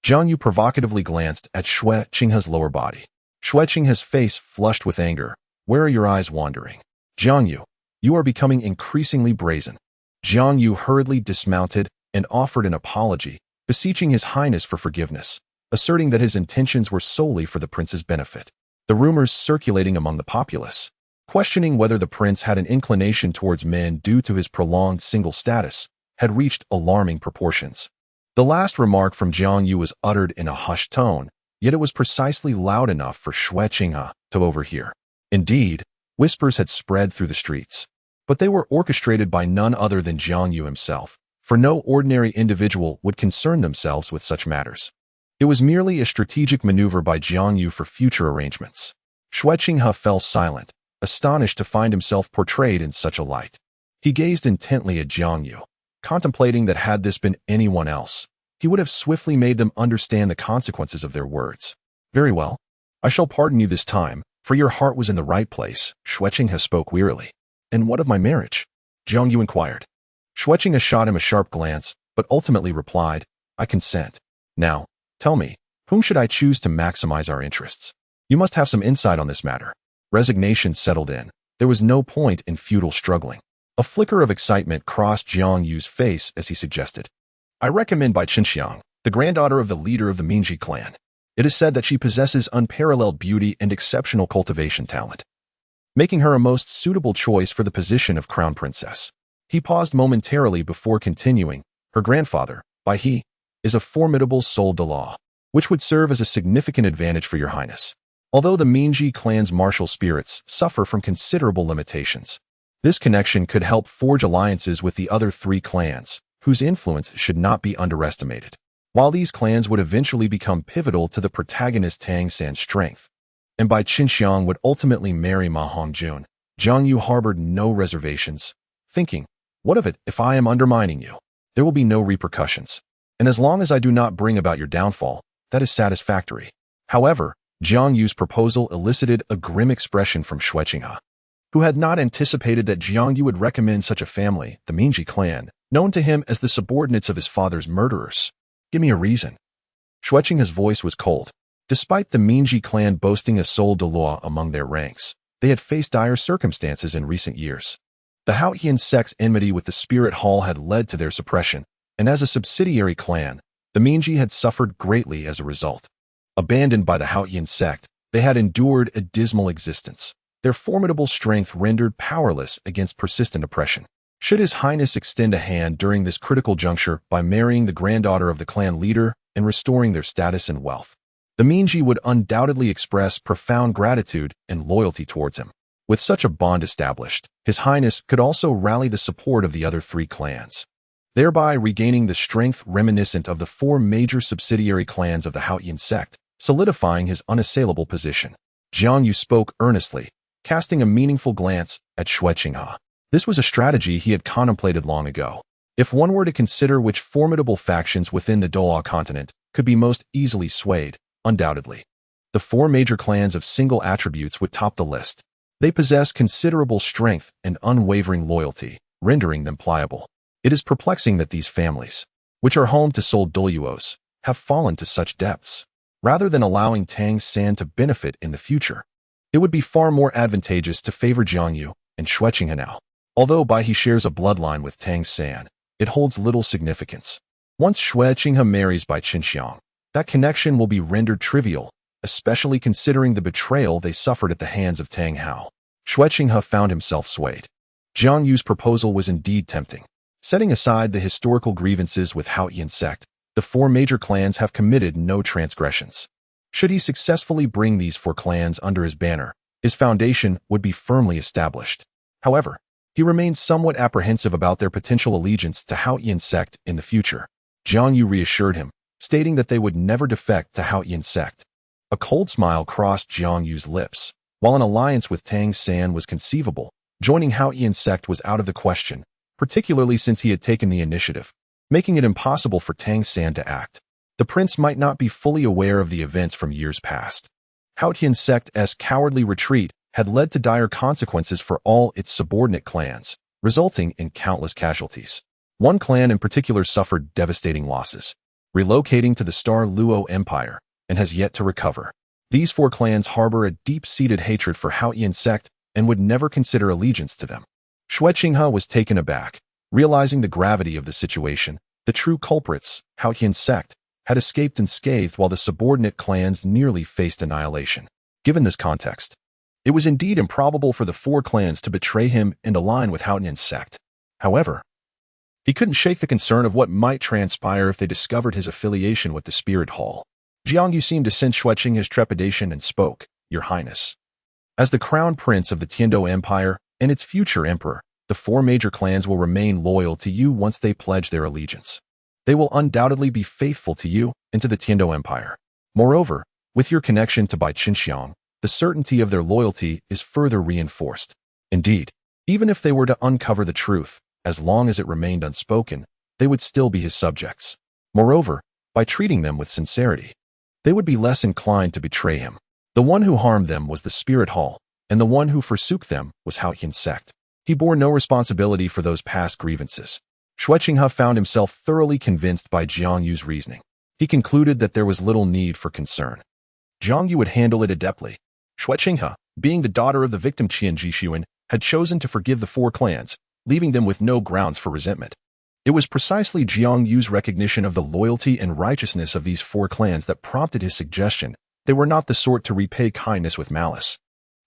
Speaker 1: Jiang Yu provocatively glanced at Xue Qinghe's lower body. Xue Qinghe's face flushed with anger. Where are your eyes wandering? Jiang Yu, you are becoming increasingly brazen. Jiang Yu hurriedly dismounted and offered an apology, beseeching His Highness for forgiveness, asserting that his intentions were solely for the prince's benefit. The rumors circulating among the populace, questioning whether the prince had an inclination towards men due to his prolonged single status, had reached alarming proportions. The last remark from Jiang Yu was uttered in a hushed tone, yet it was precisely loud enough for Xue Qinghe to overhear. Indeed, whispers had spread through the streets, but they were orchestrated by none other than Jiang Yu himself, for no ordinary individual would concern themselves with such matters. It was merely a strategic maneuver by Jiang Yu for future arrangements. Xue Qinghe fell silent, astonished to find himself portrayed in such a light. He gazed intently at Jiang Yu, contemplating that had this been anyone else, he would have swiftly made them understand the consequences of their words. Very well. I shall pardon you this time, for your heart was in the right place, Xue Qinghe spoke wearily. And what of my marriage? Jiang Yu inquired. Xue Qinghe shot him a sharp glance, but ultimately replied, I consent. Now, tell me, whom should I choose to maximize our interests? You must have some insight on this matter. Resignation settled in. There was no point in futile struggling. A flicker of excitement crossed Jiang Yu's face as he suggested. I recommend Bai Qinxiang, the granddaughter of the leader of the Mingji clan. It is said that she possesses unparalleled beauty and exceptional cultivation talent, making her a most suitable choice for the position of crown princess. He paused momentarily before continuing. Her grandfather, Bai He, is a formidable soldat, which would serve as a significant advantage for your highness. Although the Mingji clan's martial spirits suffer from considerable limitations, this connection could help forge alliances with the other three clans, whose influence should not be underestimated. While these clans would eventually become pivotal to the protagonist Tang San's strength, and Bai Qinxiang would ultimately marry Ma Hongjun, Jiang Yu harbored no reservations, thinking, what of it if I am undermining you? There will be no repercussions, and as long as I do not bring about your downfall, that is satisfactory. However, Jiang Yu's proposal elicited a grim expression from Xue Qinghe, who had not anticipated that Jiang Yu would recommend such a family, the Mingji clan, known to him as the subordinates of his father's murderers. Give me a reason. Xue Qinghe's voice was cold. Despite the Mingji clan boasting a sole Douluo among their ranks, they had faced dire circumstances in recent years. The Haotian sect's enmity with the Spirit Hall had led to their suppression, and as a subsidiary clan, the Mingji had suffered greatly as a result. Abandoned by the Haotian sect, they had endured a dismal existence, their formidable strength rendered powerless against persistent oppression. Should His Highness extend a hand during this critical juncture by marrying the granddaughter of the clan leader and restoring their status and wealth, the Mingji would undoubtedly express profound gratitude and loyalty towards him. With such a bond established, His Highness could also rally the support of the other three clans. thereby regaining the strength reminiscent of the four major subsidiary clans of the Haotian sect, solidifying his unassailable position. Jiang Yu spoke earnestly, casting a meaningful glance at Xue Qinghe. This was a strategy he had contemplated long ago. If one were to consider which formidable factions within the Douluo Continent could be most easily swayed, undoubtedly, the four major clans of single attributes would top the list. They possess considerable strength and unwavering loyalty, rendering them pliable. It is perplexing that these families, which are home to sole Douluos, have fallen to such depths. Rather than allowing Tang San to benefit in the future, it would be far more advantageous to favor Jiang Yu and Xue Qinghe now. Although he shares a bloodline with Tang San, it holds little significance. Once Xue Qinghe marries Qinxiang, that connection will be rendered trivial, especially considering the betrayal they suffered at the hands of Tang Hao. Xue Qinghe found himself swayed. Jiang Yu's proposal was indeed tempting. Setting aside the historical grievances with Haotian sect, the four major clans have committed no transgressions. Should he successfully bring these four clans under his banner, his foundation would be firmly established. However, he remained somewhat apprehensive about their potential allegiance to Haotian sect in the future. Jiang Yu reassured him, stating that they would never defect to Haotian sect. A cold smile crossed Jiang Yu's lips. While an alliance with Tang San was conceivable, joining Haotian sect was out of the question, particularly since he had taken the initiative, making it impossible for Tang San to act. The prince might not be fully aware of the events from years past. Haotian sect's cowardly retreat had led to dire consequences for all its subordinate clans, resulting in countless casualties. One clan in particular suffered devastating losses, relocating to the Douluo Empire, and has yet to recover. These four clans harbor a deep-seated hatred for Haotian sect and would never consider allegiance to them. Xue Qinghe was taken aback, realizing the gravity of the situation. The true culprits, Haotian sect, had escaped unscathed while the subordinate clans nearly faced annihilation. Given this context, it was indeed improbable for the four clans to betray him and align with Haotian sect. However, he couldn't shake the concern of what might transpire if they discovered his affiliation with the Spirit Hall. Jiang Yu seemed to sense Xue Qinghe's trepidation and spoke, "Your Highness. As the crown prince of the Tiandou Empire and its future emperor, the four major clans will remain loyal to you once they pledge their allegiance. They will undoubtedly be faithful to you and to the Tiandou Empire. Moreover, with your connection to Qinxiang, the certainty of their loyalty is further reinforced. Indeed, even if they were to uncover the truth, as long as it remained unspoken, they would still be his subjects. Moreover, by treating them with sincerity, they would be less inclined to betray him. The one who harmed them was the Spirit Hall, and the one who forsook them was Haotian sect. He bore no responsibility for those past grievances." Xue Qinghe found himself thoroughly convinced by Jiang Yu's reasoning. He concluded that there was little need for concern. Jiang Yu would handle it adeptly. Xue Qinghe, being the daughter of the victim Qian Renxue, had chosen to forgive the four clans, leaving them with no grounds for resentment. It was precisely Jiang Yu's recognition of the loyalty and righteousness of these four clans that prompted his suggestion. They were not the sort to repay kindness with malice.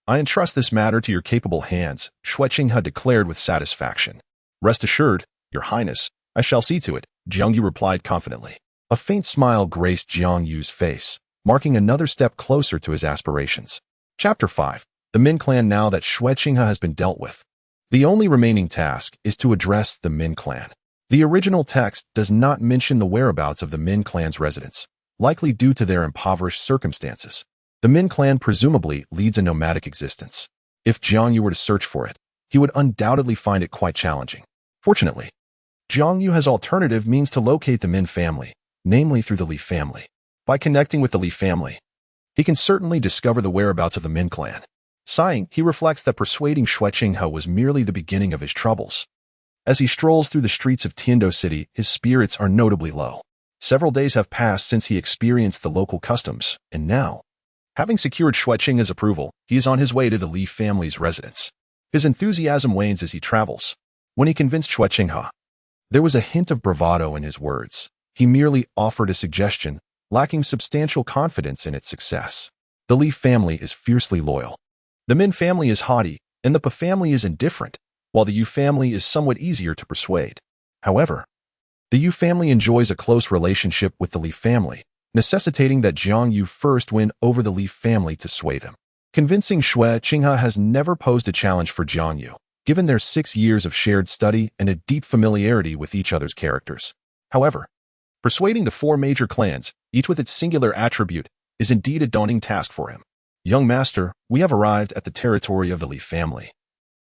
Speaker 1: "I entrust this matter to your capable hands," Xue Qinghe declared with satisfaction. "Rest assured, Your Highness, I shall see to it," Jiang Yu replied confidently. A faint smile graced Jiang Yu's face, marking another step closer to his aspirations. Chapter 5. The Min Clan. Now that Xue Qinghe has been dealt with, the only remaining task is to address the Min Clan. The original text does not mention the whereabouts of the Min Clan's residents, likely due to their impoverished circumstances. The Min Clan presumably leads a nomadic existence. If Jiang Yu were to search for it, he would undoubtedly find it quite challenging. Fortunately, Jiang Yu has alternative means to locate the Min family, namely through the Li family. By connecting with the Li family, he can certainly discover the whereabouts of the Min Clan. Sighing, he reflects that persuading Xue Qinghe was merely the beginning of his troubles. As he strolls through the streets of Tiandou City, his spirits are notably low. Several days have passed since he experienced the local customs, and now, having secured Xue Qinghe's approval, he is on his way to the Li family's residence. His enthusiasm wanes as he travels. When he convinced Xue Qinghe, there was a hint of bravado in his words. He merely offered a suggestion, lacking substantial confidence in its success. The Li family is fiercely loyal. The Min family is haughty, and the Pa family is indifferent, while the Yu family is somewhat easier to persuade. However, the Yu family enjoys a close relationship with the Li family, necessitating that Jiang Yu first win over the Li family to sway them. Convincing Xue Qinghe has never posed a challenge for Jiang Yu. given their 6 years of shared study and a deep familiarity with each other's characters. However, persuading the 4 major clans, each with its singular attribute, is indeed a daunting task for him. Young master, we have arrived at the territory of the Li family.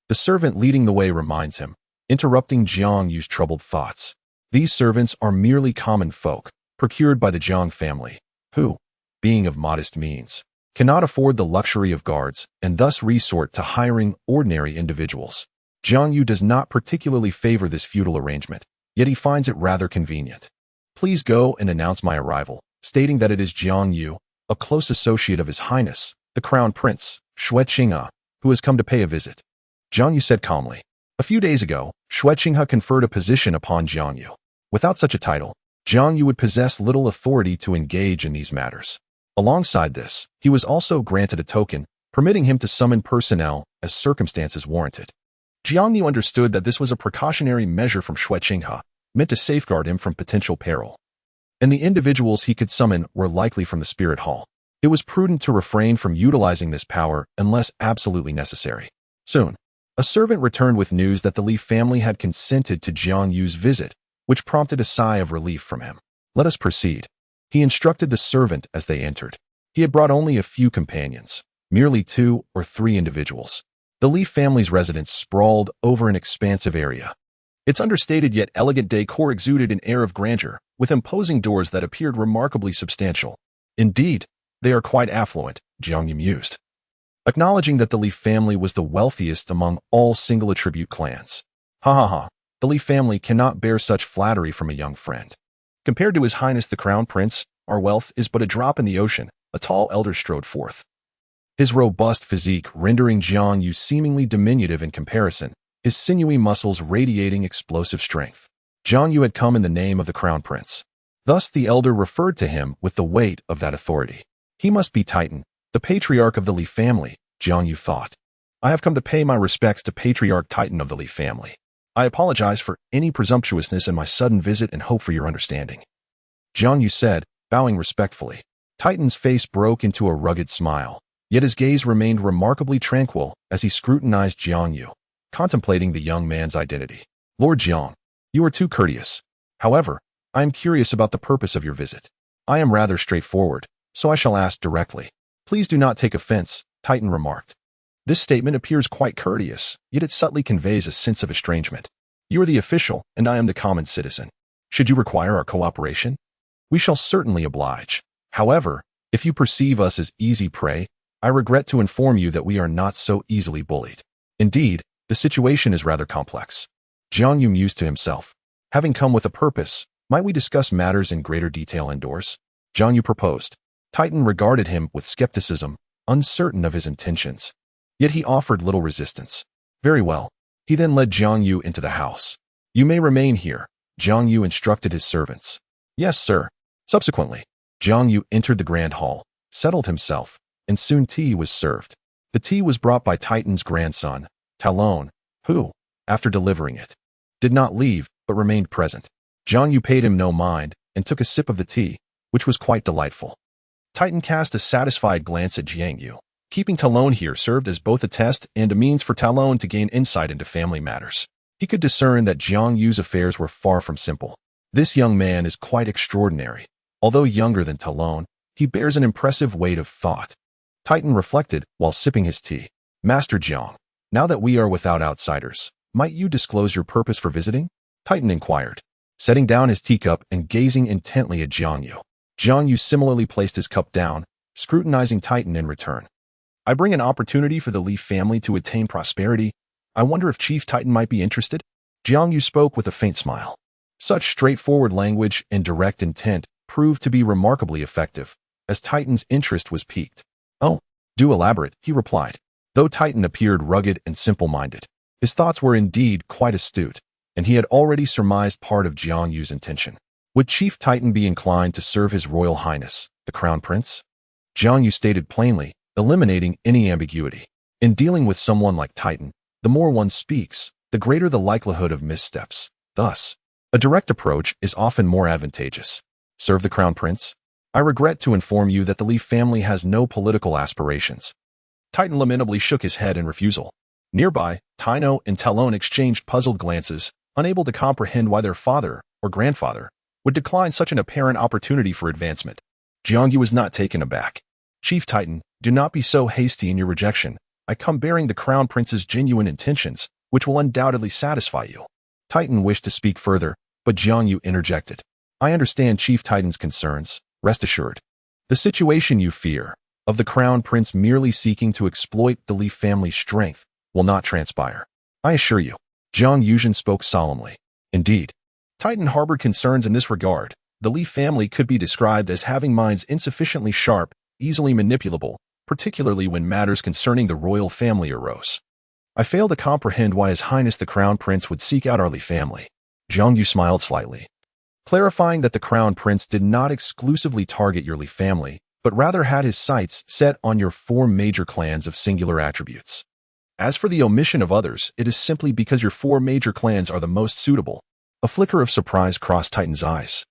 Speaker 1: The servant leading the way reminds him, interrupting Jiang Yu's troubled thoughts. These servants are merely common folk, procured by the Jiang family, who, being of modest means, cannot afford the luxury of guards and thus resort to hiring ordinary individuals. Jiang Yu does not particularly favor this feudal arrangement, yet he finds it rather convenient. Please go and announce my arrival, stating that it is Jiang Yu, a close associate of His Highness, the Crown Prince, Xue Qinghe, who has come to pay a visit. Jiang Yu said calmly. A few days ago, Xue Qinghe conferred a position upon Jiang Yu. Without such a title, Jiang Yu would possess little authority to engage in these matters. Alongside this, he was also granted a token, permitting him to summon personnel as circumstances warranted. Jiang Yu understood that this was a precautionary measure from Xue Qinghe, meant to safeguard him from potential peril. And the individuals he could summon were likely from the Spirit Hall. It was prudent to refrain from utilizing this power unless absolutely necessary. Soon, a servant returned with news that the Li family had consented to Jiang Yu's visit, which prompted a sigh of relief from him. Let us proceed. He instructed the servant as they entered. He had brought only a few companions, merely 2 or 3 individuals. The Li family's residence sprawled over an expansive area. Its understated yet elegant decor exuded an air of grandeur, with imposing doors that appeared remarkably substantial. Indeed, they are quite affluent, Jiang Yu mused, acknowledging that the Li family was the wealthiest among all single-attribute clans. Ha ha ha, the Li family cannot bear such flattery from a young friend. Compared to His Highness the Crown Prince, our wealth is but a drop in the ocean, a tall elder strode forth. His robust physique rendering Jiang Yu seemingly diminutive in comparison, his sinewy muscles radiating explosive strength. Jiang Yu had come in the name of the Crown Prince. Thus the elder referred to him with the weight of that authority. He must be Titan, the patriarch of the Li family, Jiang Yu thought. I have come to pay my respects to Patriarch Titan of the Li family. I apologize for any presumptuousness in my sudden visit and hope for your understanding. Jiang Yu said, bowing respectfully. Titan's face broke into a rugged smile, yet his gaze remained remarkably tranquil as he scrutinized Jiang Yu, contemplating the young man's identity. Lord Jiang, you are too courteous. However, I am curious about the purpose of your visit. I am rather straightforward, so I shall ask directly. Please do not take offense, Titan remarked. This statement appears quite courteous, yet it subtly conveys a sense of estrangement. You are the official, and I am the common citizen. Should you require our cooperation? We shall certainly oblige. However, if you perceive us as easy prey, I regret to inform you that we are not so easily bullied. Indeed, the situation is rather complex. Jiang Yu mused to himself. Having come with a purpose, might we discuss matters in greater detail indoors? Jiang Yu proposed. Titan regarded him with skepticism, uncertain of his intentions. Yet he offered little resistance. Very well. He then led Jiang Yu into the house. You may remain here, Jiang Yu instructed his servants. Yes, sir. Subsequently, Jiang Yu entered the grand hall, settled himself, and soon tea was served. The tea was brought by Titan's grandson, Talon, who, after delivering it, did not leave but remained present. Jiang Yu paid him no mind and took a sip of the tea, which was quite delightful. Titan cast a satisfied glance at Jiang Yu. Keeping Talon here served as both a test and a means for Talon to gain insight into family matters. He could discern that Jiang Yu's affairs were far from simple. This young man is quite extraordinary. Although younger than Talon, he bears an impressive weight of thought. Titan reflected while sipping his tea. Master Jiang, now that we are without outsiders, might you disclose your purpose for visiting? Titan inquired, setting down his teacup and gazing intently at Jiang Yu. Jiang Yu similarly placed his cup down, scrutinizing Titan in return. I bring an opportunity for the Li family to attain prosperity. I wonder if Chief Titan might be interested? Jiang Yu spoke with a faint smile. Such straightforward language and direct intent proved to be remarkably effective, as Titan's interest was piqued. Oh, do elaborate, he replied. Though Titan appeared rugged and simple-minded, his thoughts were indeed quite astute, and he had already surmised part of Jiang Yu's intention. Would Chief Titan be inclined to serve His Royal Highness, the Crown Prince? Jiang Yu stated plainly, eliminating any ambiguity. In dealing with someone like Titan, the more one speaks, the greater the likelihood of missteps. Thus, a direct approach is often more advantageous. Serve the Crown Prince? I regret to inform you that the Li family has no political aspirations. Titan lamentably shook his head in refusal. Nearby, Taino and Talon exchanged puzzled glances, unable to comprehend why their father or grandfather would decline such an apparent opportunity for advancement. Jiang Yu was not taken aback. Chief Titan, do not be so hasty in your rejection. I come bearing the Crown Prince's genuine intentions, which will undoubtedly satisfy you. Titan wished to speak further, but Jiang Yu interjected. I understand Chief Titan's concerns, rest assured. The situation you fear, of the Crown Prince merely seeking to exploit the Li family's strength, will not transpire. I assure you. Jiang Yuzhen spoke solemnly. Indeed, Titan harbored concerns in this regard. The Li family could be described as having minds insufficiently sharp, easily manipulable, particularly when matters concerning the royal family arose. I fail to comprehend why His Highness the Crown Prince would seek out our Li family. Jiang Yu smiled slightly, clarifying that the Crown Prince did not exclusively target your Li family, but rather had his sights set on your 4 major clans of singular attributes. As for the omission of others, it is simply because your 4 major clans are the most suitable. A flicker of surprise crossed Titan's eyes.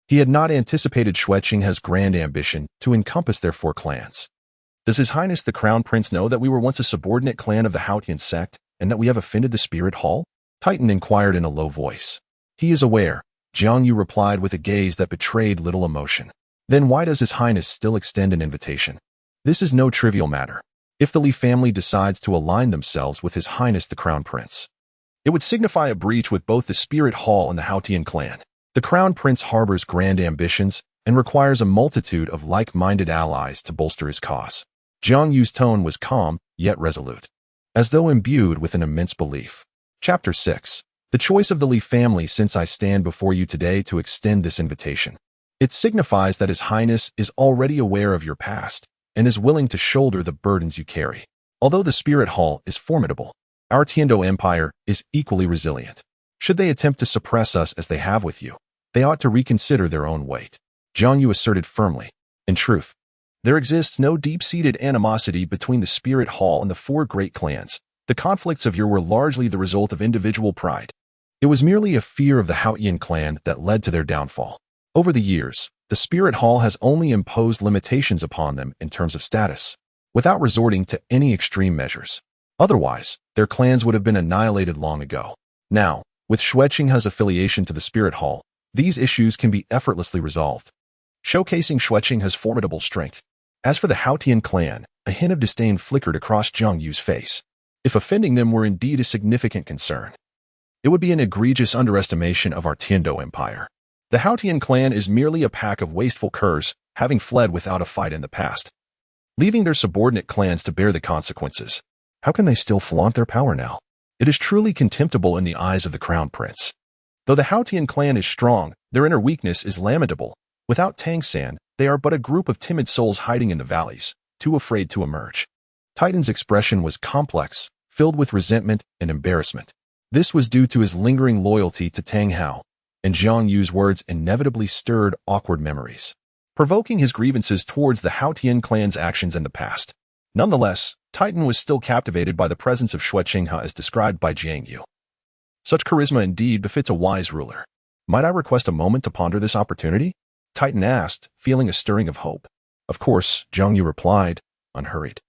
Speaker 1: He had not anticipated Xue Qinghe's grand ambition to encompass their 4 clans. Does His Highness the Crown Prince know that we were once a subordinate clan of the Haotian sect, and that we have offended the Spirit Hall? Titan inquired in a low voice. He is aware, Jiang Yu replied with a gaze that betrayed little emotion. Then why does His Highness still extend an invitation? This is no trivial matter. If the Li family decides to align themselves with His Highness the Crown Prince, it would signify a breach with both the Spirit Hall and the Haotian clan. The Crown Prince harbors grand ambitions and requires a multitude of like-minded allies to bolster his cause. Jiang Yu's tone was calm, yet resolute, as though imbued with an immense belief. Chapter 6. The choice of the Li family. Since I stand before you today to extend this invitation, it signifies that His Highness is already aware of your past and is willing to shoulder the burdens you carry. Although the Spirit Hall is formidable, our Tiandou Empire is equally resilient. Should they attempt to suppress us as they have with you, they ought to reconsider their own weight. Jiang Yu asserted firmly. In truth, there exists no deep-seated animosity between the Spirit Hall and the 4 great clans. The conflicts of yore were largely the result of individual pride. It was merely a fear of the Haotian clan that led to their downfall. Over the years, the Spirit Hall has only imposed limitations upon them in terms of status, without resorting to any extreme measures. Otherwise, their clans would have been annihilated long ago. Now, with Xue Qinghe's affiliation to the Spirit Hall, these issues can be effortlessly resolved, showcasing Xue Qinghe's formidable strength. As for the Haotian clan, a hint of disdain flickered across Jiang Yu's face. If offending them were indeed a significant concern, it would be an egregious underestimation of our Tiandou Empire. The Haotian clan is merely a pack of wasteful curs, having fled without a fight in the past, leaving their subordinate clans to bear the consequences. How can they still flaunt their power now? It is truly contemptible in the eyes of the Crown Prince. Though the Haotian clan is strong, their inner weakness is lamentable. Without Tang San, they are but a group of timid souls hiding in the valleys, too afraid to emerge. Titan's expression was complex, filled with resentment and embarrassment. This was due to his lingering loyalty to Tang Hao, and Jiang Yu's words inevitably stirred awkward memories, provoking his grievances towards the Haotian clan's actions in the past. Nonetheless, Titan was still captivated by the presence of Xue Qinghe as described by Jiang Yu. Such charisma indeed befits a wise ruler. Might I request a moment to ponder this opportunity? Titan asked, feeling a stirring of hope. Of course, Jiang Yu replied, unhurried.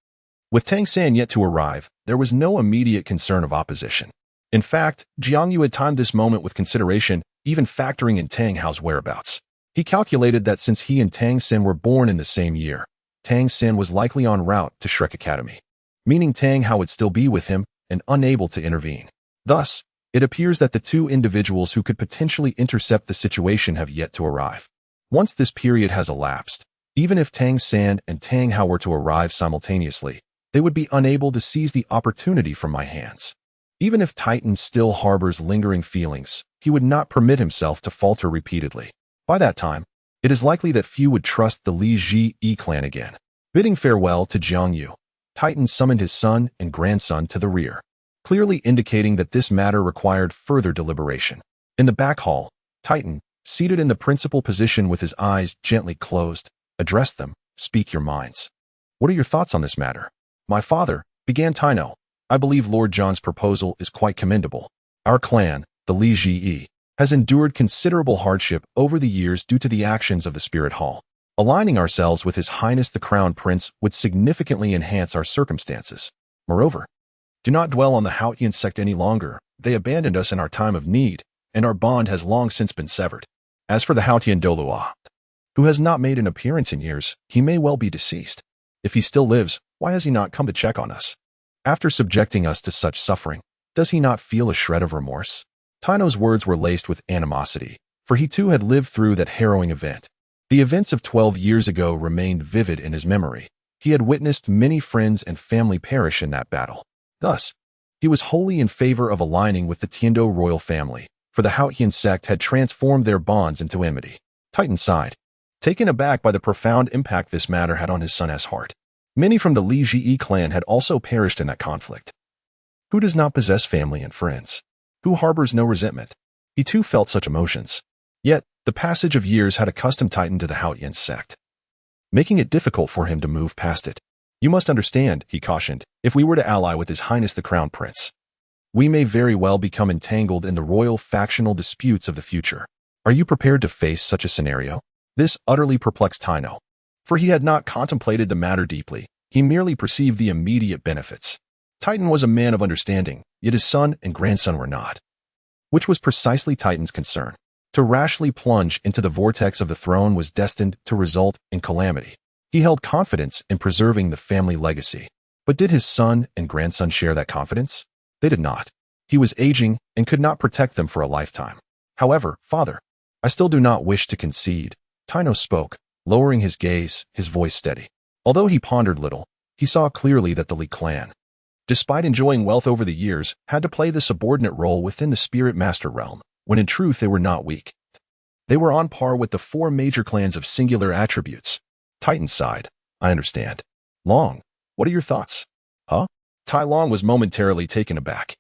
Speaker 1: With Tang San yet to arrive, there was no immediate concern of opposition. In fact, Jiang Yu had timed this moment with consideration, even factoring in Tang Hao's whereabouts. He calculated that since he and Tang San were born in the same year, Tang San was likely en route to Shrek Academy, meaning Tang Hao would still be with him and unable to intervene. Thus, it appears that the 2 individuals who could potentially intercept the situation have yet to arrive. Once this period has elapsed, even if Tang San and Tang Hao were to arrive simultaneously, they would be unable to seize the opportunity from my hands. Even if Titan still harbors lingering feelings, he would not permit himself to falter repeatedly. By that time, it is likely that few would trust the Li Ji clan again. Bidding farewell to Jiang Yu, Titan summoned his son and grandson to the rear, clearly indicating that this matter required further deliberation. In the back hall, Titan, seated in the principal position with his eyes gently closed, addressed them. Speak your minds. What are your thoughts on this matter? My father, began Taino. I believe Lord John's proposal is quite commendable. Our clan, the Li Ji, has endured considerable hardship over the years due to the actions of the Spirit Hall. Aligning ourselves with His Highness the Crown Prince would significantly enhance our circumstances. Moreover, Do not dwell on the Haotian sect any longer. They abandoned us in our time of need, and our bond has long since been severed. As for the Haotian Douluo, who has not made an appearance in years, he may well be deceased. If he still lives, why has he not come to check on us? After subjecting us to such suffering, does he not feel a shred of remorse? Taino's words were laced with animosity, for he too had lived through that harrowing event. The events of 12 years ago remained vivid in his memory. He had witnessed many friends and family perish in that battle. Thus, he was wholly in favor of aligning with the Tiandou royal family, for the Haotian sect had transformed their bonds into enmity. Titan sighed, taken aback by the profound impact this matter had on his son's heart. Many from the Li Jie clan had also perished in that conflict. Who does not possess family and friends? Who harbors no resentment? He too felt such emotions. Yet, the passage of years had accustomed Titan to the Haotian sect, making it difficult for him to move past it. You must understand, he cautioned, if we were to ally with His Highness the Crown Prince, we may very well become entangled in the royal factional disputes of the future. Are you prepared to face such a scenario? This utterly perplexed Taino, for he had not contemplated the matter deeply. He merely perceived the immediate benefits. Titan was a man of understanding, yet his son and grandson were not, which was precisely Titan's concern. To rashly plunge into the vortex of the throne was destined to result in calamity. He held confidence in preserving the family legacy. But did his son and grandson share that confidence? They did not. He was aging and could not protect them for a lifetime. However, father, I still do not wish to concede. Taino spoke, lowering his gaze, his voice steady. Although he pondered little, he saw clearly that the Li clan, despite enjoying wealth over the years, had to play the subordinate role within the spirit master realm, when in truth they were not weak. They were on par with the 4 major clans of singular attributes. Titan sighed. I understand. Long, what are your thoughts? Huh? Tai Long was momentarily taken aback.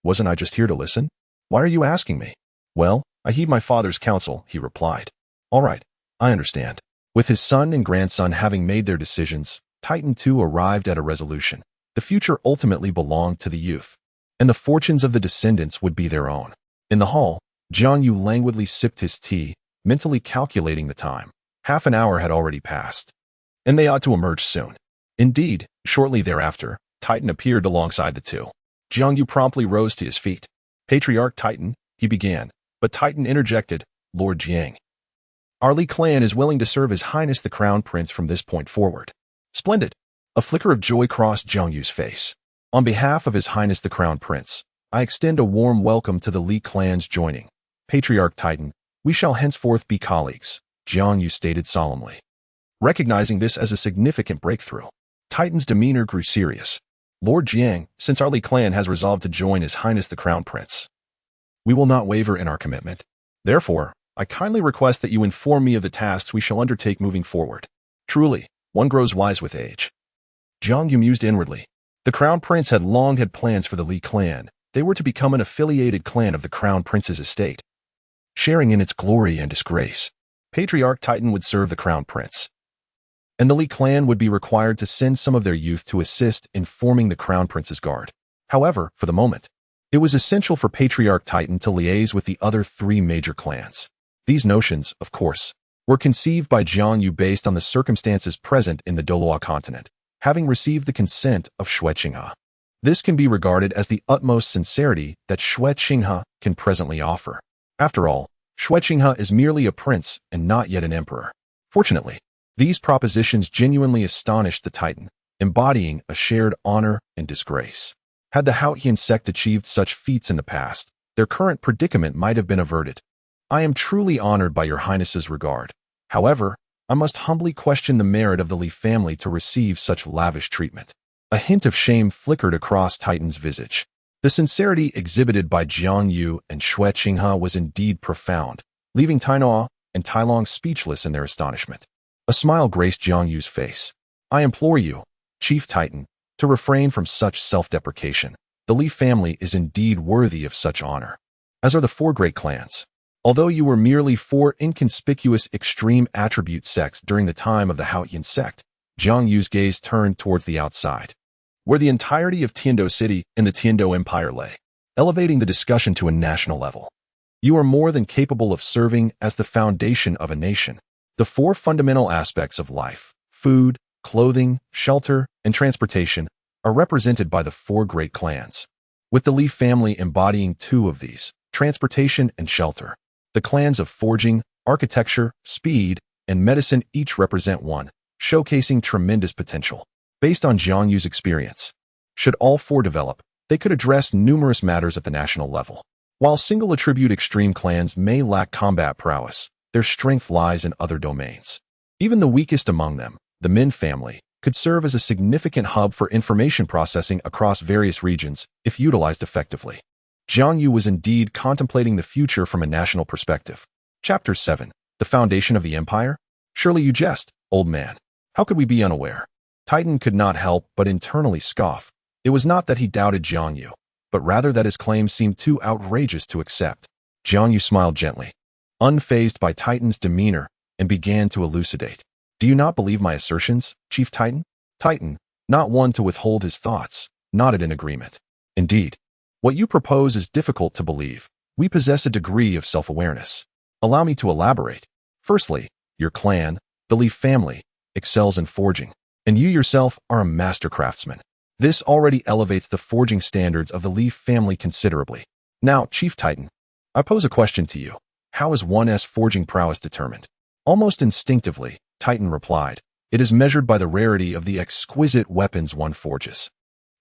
Speaker 1: Wasn't I just here to listen? Why are you asking me? Well, I heed my father's counsel, he replied. All right, I understand. With his son and grandson having made their decisions, Titan too arrived at a resolution. The future ultimately belonged to the youth, and the fortunes of the descendants would be their own. In the hall, Jiang Yu languidly sipped his tea, mentally calculating the time. Half an hour had already passed, and they ought to emerge soon. Indeed, shortly thereafter, Titan appeared alongside the two. Jiang Yu promptly rose to his feet. Patriarch Titan, he began, but Titan interjected, Lord Jiang, our Li clan is willing to serve His Highness the Crown Prince from this point forward. Splendid. A flicker of joy crossed Jiang Yu's face. On behalf of His Highness the Crown Prince, I extend a warm welcome to the Li clan's joining. Patriarch Titan, we shall henceforth be colleagues, Jiang Yu stated solemnly. Recognizing this as a significant breakthrough, Titan's demeanor grew serious. Lord Jiang, since our Li clan has resolved to join His Highness the Crown Prince, we will not waver in our commitment. Therefore, I kindly request that you inform me of the tasks we shall undertake moving forward. Truly, one grows wise with age. Jiang Yu mused inwardly. The Crown Prince had long had plans for the Li clan. They were to become an affiliated clan of the Crown Prince's estate, sharing in its glory and disgrace. Patriarch Titan would serve the Crown Prince, and the Li clan would be required to send some of their youth to assist in forming the Crown Prince's guard. However, for the moment, it was essential for Patriarch Titan to liaise with the other 3 major clans. These notions, of course, were conceived by Jiang Yu based on the circumstances present in the Douluo Continent, having received the consent of Xue Qinghe. This can be regarded as the utmost sincerity that Xue Qinghe can presently offer. After all, Xue Qinghe is merely a prince and not yet an emperor. Fortunately, these propositions genuinely astonished the Titan, embodying a shared honor and disgrace. Had the Haotian sect achieved such feats in the past, their current predicament might have been averted. I am truly honored by your Highness's regard. However, I must humbly question the merit of the Li family to receive such lavish treatment. A hint of shame flickered across Titan's visage. The sincerity exhibited by Jiang Yu and Xue Qinghe was indeed profound, leaving Taino and Tai Long speechless in their astonishment. A smile graced Jiang Yu's face. I implore you, Chief Titan, to refrain from such self-deprecation. The Li family is indeed worthy of such honor, as are the 4 great clans. Although you were merely 4 inconspicuous extreme attribute sects during the time of the Haotian sect, Jiang Yu's gaze turned towards the outside, where the entirety of Tiandou City and the Tiandou Empire lay, elevating the discussion to a national level. You are more than capable of serving as the foundation of a nation. The 4 fundamental aspects of life, food, clothing, shelter, and transportation, are represented by the four great clans, with the Li family embodying two of these, transportation and shelter. The clans of forging, architecture, speed, and medicine each represent one, showcasing tremendous potential. Based on Jiang Yu's experience, should all four develop, they could address numerous matters at the national level. While single attribute extreme clans may lack combat prowess, their strength lies in other domains. Even the weakest among them, the Min family, could serve as a significant hub for information processing across various regions if utilized effectively. Jiang Yu was indeed contemplating the future from a national perspective. Chapter 7. The Foundation of the Empire? Surely you jest, old man. How could we be unaware? Titan could not help but internally scoff. It was not that he doubted Jiang Yu, but rather that his claims seemed too outrageous to accept. Jiang Yu smiled gently, unfazed by Titan's demeanor, and began to elucidate. Do you not believe my assertions, Chief Titan? Titan, not one to withhold his thoughts, nodded in agreement. Indeed, what you propose is difficult to believe. We possess a degree of self-awareness. Allow me to elaborate. Firstly, your clan, the Li family, excels in forging, and you yourself are a master craftsman. This already elevates the forging standards of the Li family considerably. Now, Chief Titan, I pose a question to you. How is one's forging prowess determined? Almost instinctively, Titan replied, it is measured by the rarity of the exquisite weapons one forges.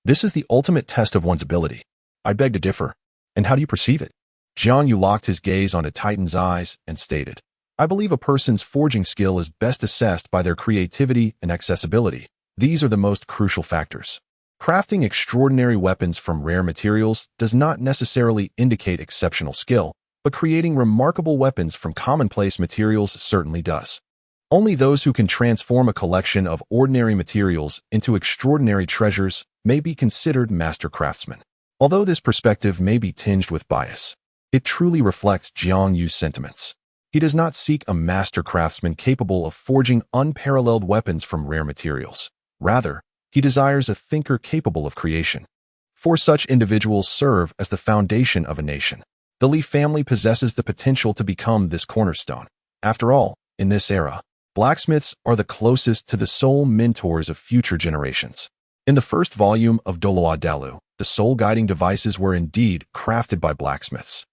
Speaker 1: This is the ultimate test of one's ability. I beg to differ. And how do you perceive it? Jiang Yu locked his gaze onto Titan's eyes and stated, I believe a person's forging skill is best assessed by their creativity and accessibility. These are the most crucial factors. Crafting extraordinary weapons from rare materials does not necessarily indicate exceptional skill, but creating remarkable weapons from commonplace materials certainly does. Only those who can transform a collection of ordinary materials into extraordinary treasures may be considered master craftsmen. Although this perspective may be tinged with bias, it truly reflects Jiang Yu's sentiments. He does not seek a master craftsman capable of forging unparalleled weapons from rare materials. Rather, he desires a thinker capable of creation. For such individuals serve as the foundation of a nation. The Li family possesses the potential to become this cornerstone. After all, in this era, blacksmiths are the closest to the sole mentors of future generations. In the first volume of Douluo, the sole guiding devices were indeed crafted by blacksmiths,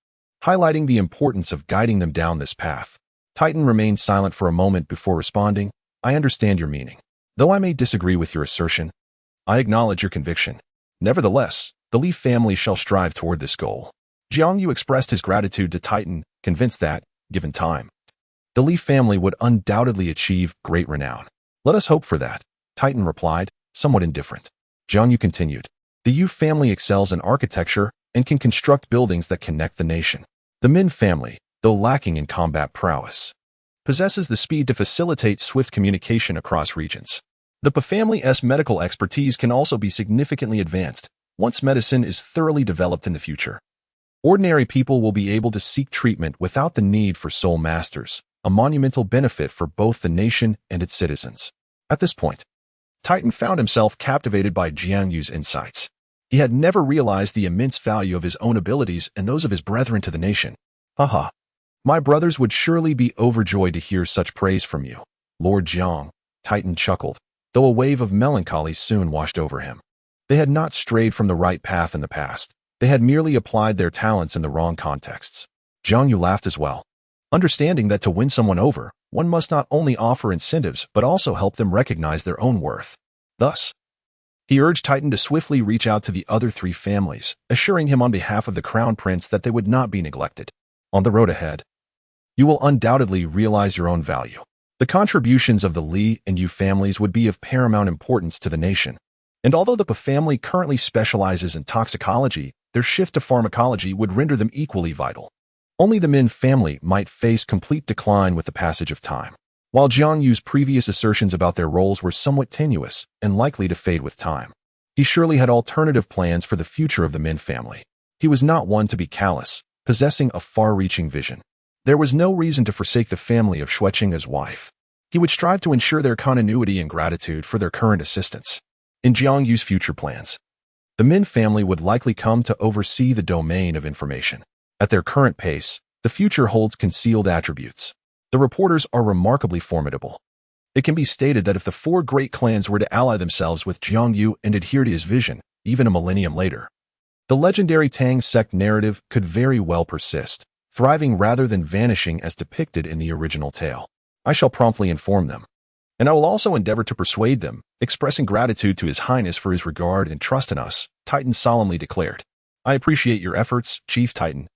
Speaker 1: highlighting the importance of guiding them down this path. Titan remained silent for a moment before responding. I understand your meaning. Though I may disagree with your assertion, I acknowledge your conviction. Nevertheless, the Li family shall strive toward this goal. Jiang Yu expressed his gratitude to Titan, convinced that, given time, the Li family would undoubtedly achieve great renown. Let us hope for that, Titan replied, somewhat indifferent. Jiang Yu continued, the Yu family excels in architecture and can construct buildings that connect the nation. The Min family, though lacking in combat prowess, possesses the speed to facilitate swift communication across regions. The Pa family's medical expertise can also be significantly advanced once medicine is thoroughly developed in the future. Ordinary people will be able to seek treatment without the need for soul masters, a monumental benefit for both the nation and its citizens. At this point, Titan found himself captivated by Jiang Yu's insights. He had never realized the immense value of his own abilities and those of his brethren to the nation. Haha. My brothers would surely be overjoyed to hear such praise from you, Lord Jiang, Titan chuckled, though a wave of melancholy soon washed over him. They had not strayed from the right path in the past. They had merely applied their talents in the wrong contexts. Jiang Yu laughed as well, understanding that to win someone over, one must not only offer incentives but also help them recognize their own worth. Thus, he urged Titan to swiftly reach out to the other three families, assuring him on behalf of the Crown Prince that they would not be neglected. On the road ahead, you will undoubtedly realize your own value. The contributions of the Li and Yu families would be of paramount importance to the nation. And although the Pa family currently specializes in toxicology, their shift to pharmacology would render them equally vital. Only the Min family might face complete decline with the passage of time. While Jiang Yu's previous assertions about their roles were somewhat tenuous and likely to fade with time, he surely had alternative plans for the future of the Min family. He was not one to be callous, possessing a far-reaching vision. There was no reason to forsake the family of Xue Qinghe's wife. He would strive to ensure their continuity and gratitude for their current assistance. In Jiang Yu's future plans, the Min family would likely come to oversee the domain of information. At their current pace, the future holds concealed attributes. The reporters are remarkably formidable. It can be stated that if the four great clans were to ally themselves with Jiang Yu and adhere to his vision, even a millennium later, the legendary Tang sect narrative could very well persist, thriving rather than vanishing as depicted in the original tale. I shall promptly inform them. And I will also endeavor to persuade them, expressing gratitude to His Highness for his regard and trust in us, Titan solemnly declared. I appreciate your efforts, Chief Titan.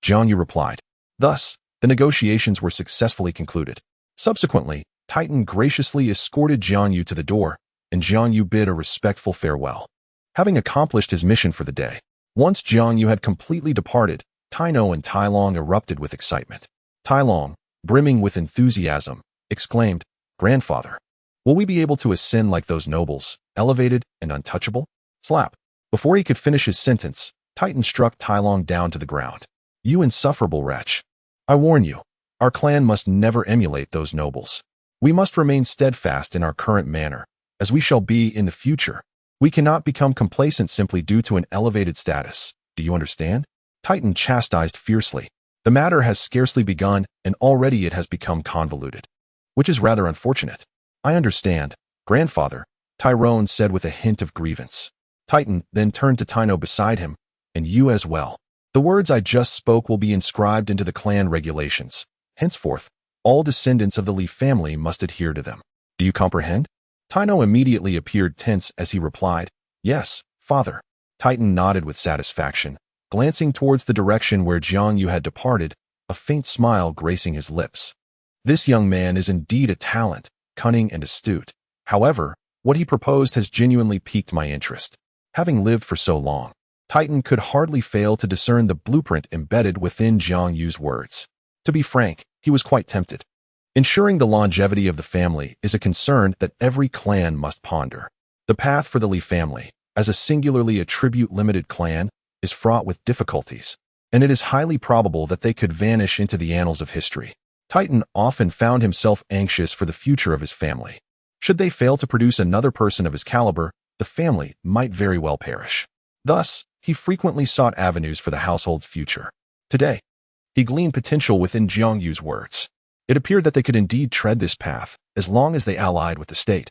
Speaker 1: Jiang Yu replied. Thus, the negotiations were successfully concluded. Subsequently, Titan graciously escorted Jiang Yu to the door, and Jiang Yu bid a respectful farewell. Having accomplished his mission for the day, once Jiang Yu had completely departed, Taino and Tai Long erupted with excitement. Tai Long, brimming with enthusiasm, exclaimed, Grandfather, will we be able to ascend like those nobles, elevated and untouchable? Slap. Before he could finish his sentence, Titan struck Tai Long down to the ground. You insufferable wretch. I warn you, our clan must never emulate those nobles. We must remain steadfast in our current manner, as we shall be in the future. We cannot become complacent simply due to an elevated status. Do you understand? Titan chastised fiercely. The matter has scarcely begun, and already it has become convoluted. Which is rather unfortunate. I understand, Grandfather, Tyrone said with a hint of grievance. Titan then turned to Taino beside him, and you as well. The words I just spoke will be inscribed into the clan regulations. Henceforth, all descendants of the Li family must adhere to them. Do you comprehend? Taino immediately appeared tense as he replied, Yes, Father. Titan nodded with satisfaction, glancing towards the direction where Jiang Yu had departed, a faint smile gracing his lips. This young man is indeed a talent, cunning and astute. However, what he proposed has genuinely piqued my interest. Having lived for so long, Titan could hardly fail to discern the blueprint embedded within Jiang Yu's words. To be frank, he was quite tempted. Ensuring the longevity of the family is a concern that every clan must ponder. The path for the Li family, as a singularly attribute-limited clan, is fraught with difficulties, and it is highly probable that they could vanish into the annals of history. Titan often found himself anxious for the future of his family. Should they fail to produce another person of his caliber, the family might very well perish. Thus, he frequently sought avenues for the household's future. Today, he gleaned potential within Jiang Yu's words. It appeared that they could indeed tread this path, as long as they allied with the state.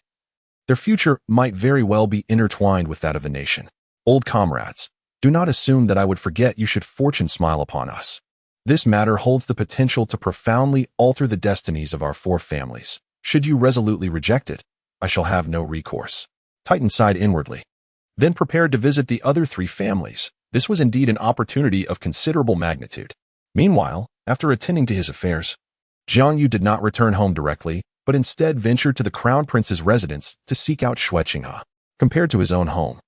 Speaker 1: Their future might very well be intertwined with that of the nation. Old comrades, do not assume that I would forget you should fortune smile upon us. This matter holds the potential to profoundly alter the destinies of our four families. Should you resolutely reject it, I shall have no recourse. Titan sighed inwardly, then prepared to visit the other three families. This was indeed an opportunity of considerable magnitude. Meanwhile, after attending to his affairs, Jiang Yu did not return home directly, but instead ventured to the Crown Prince's residence to seek out Xue Qinghe. Compared to his own home,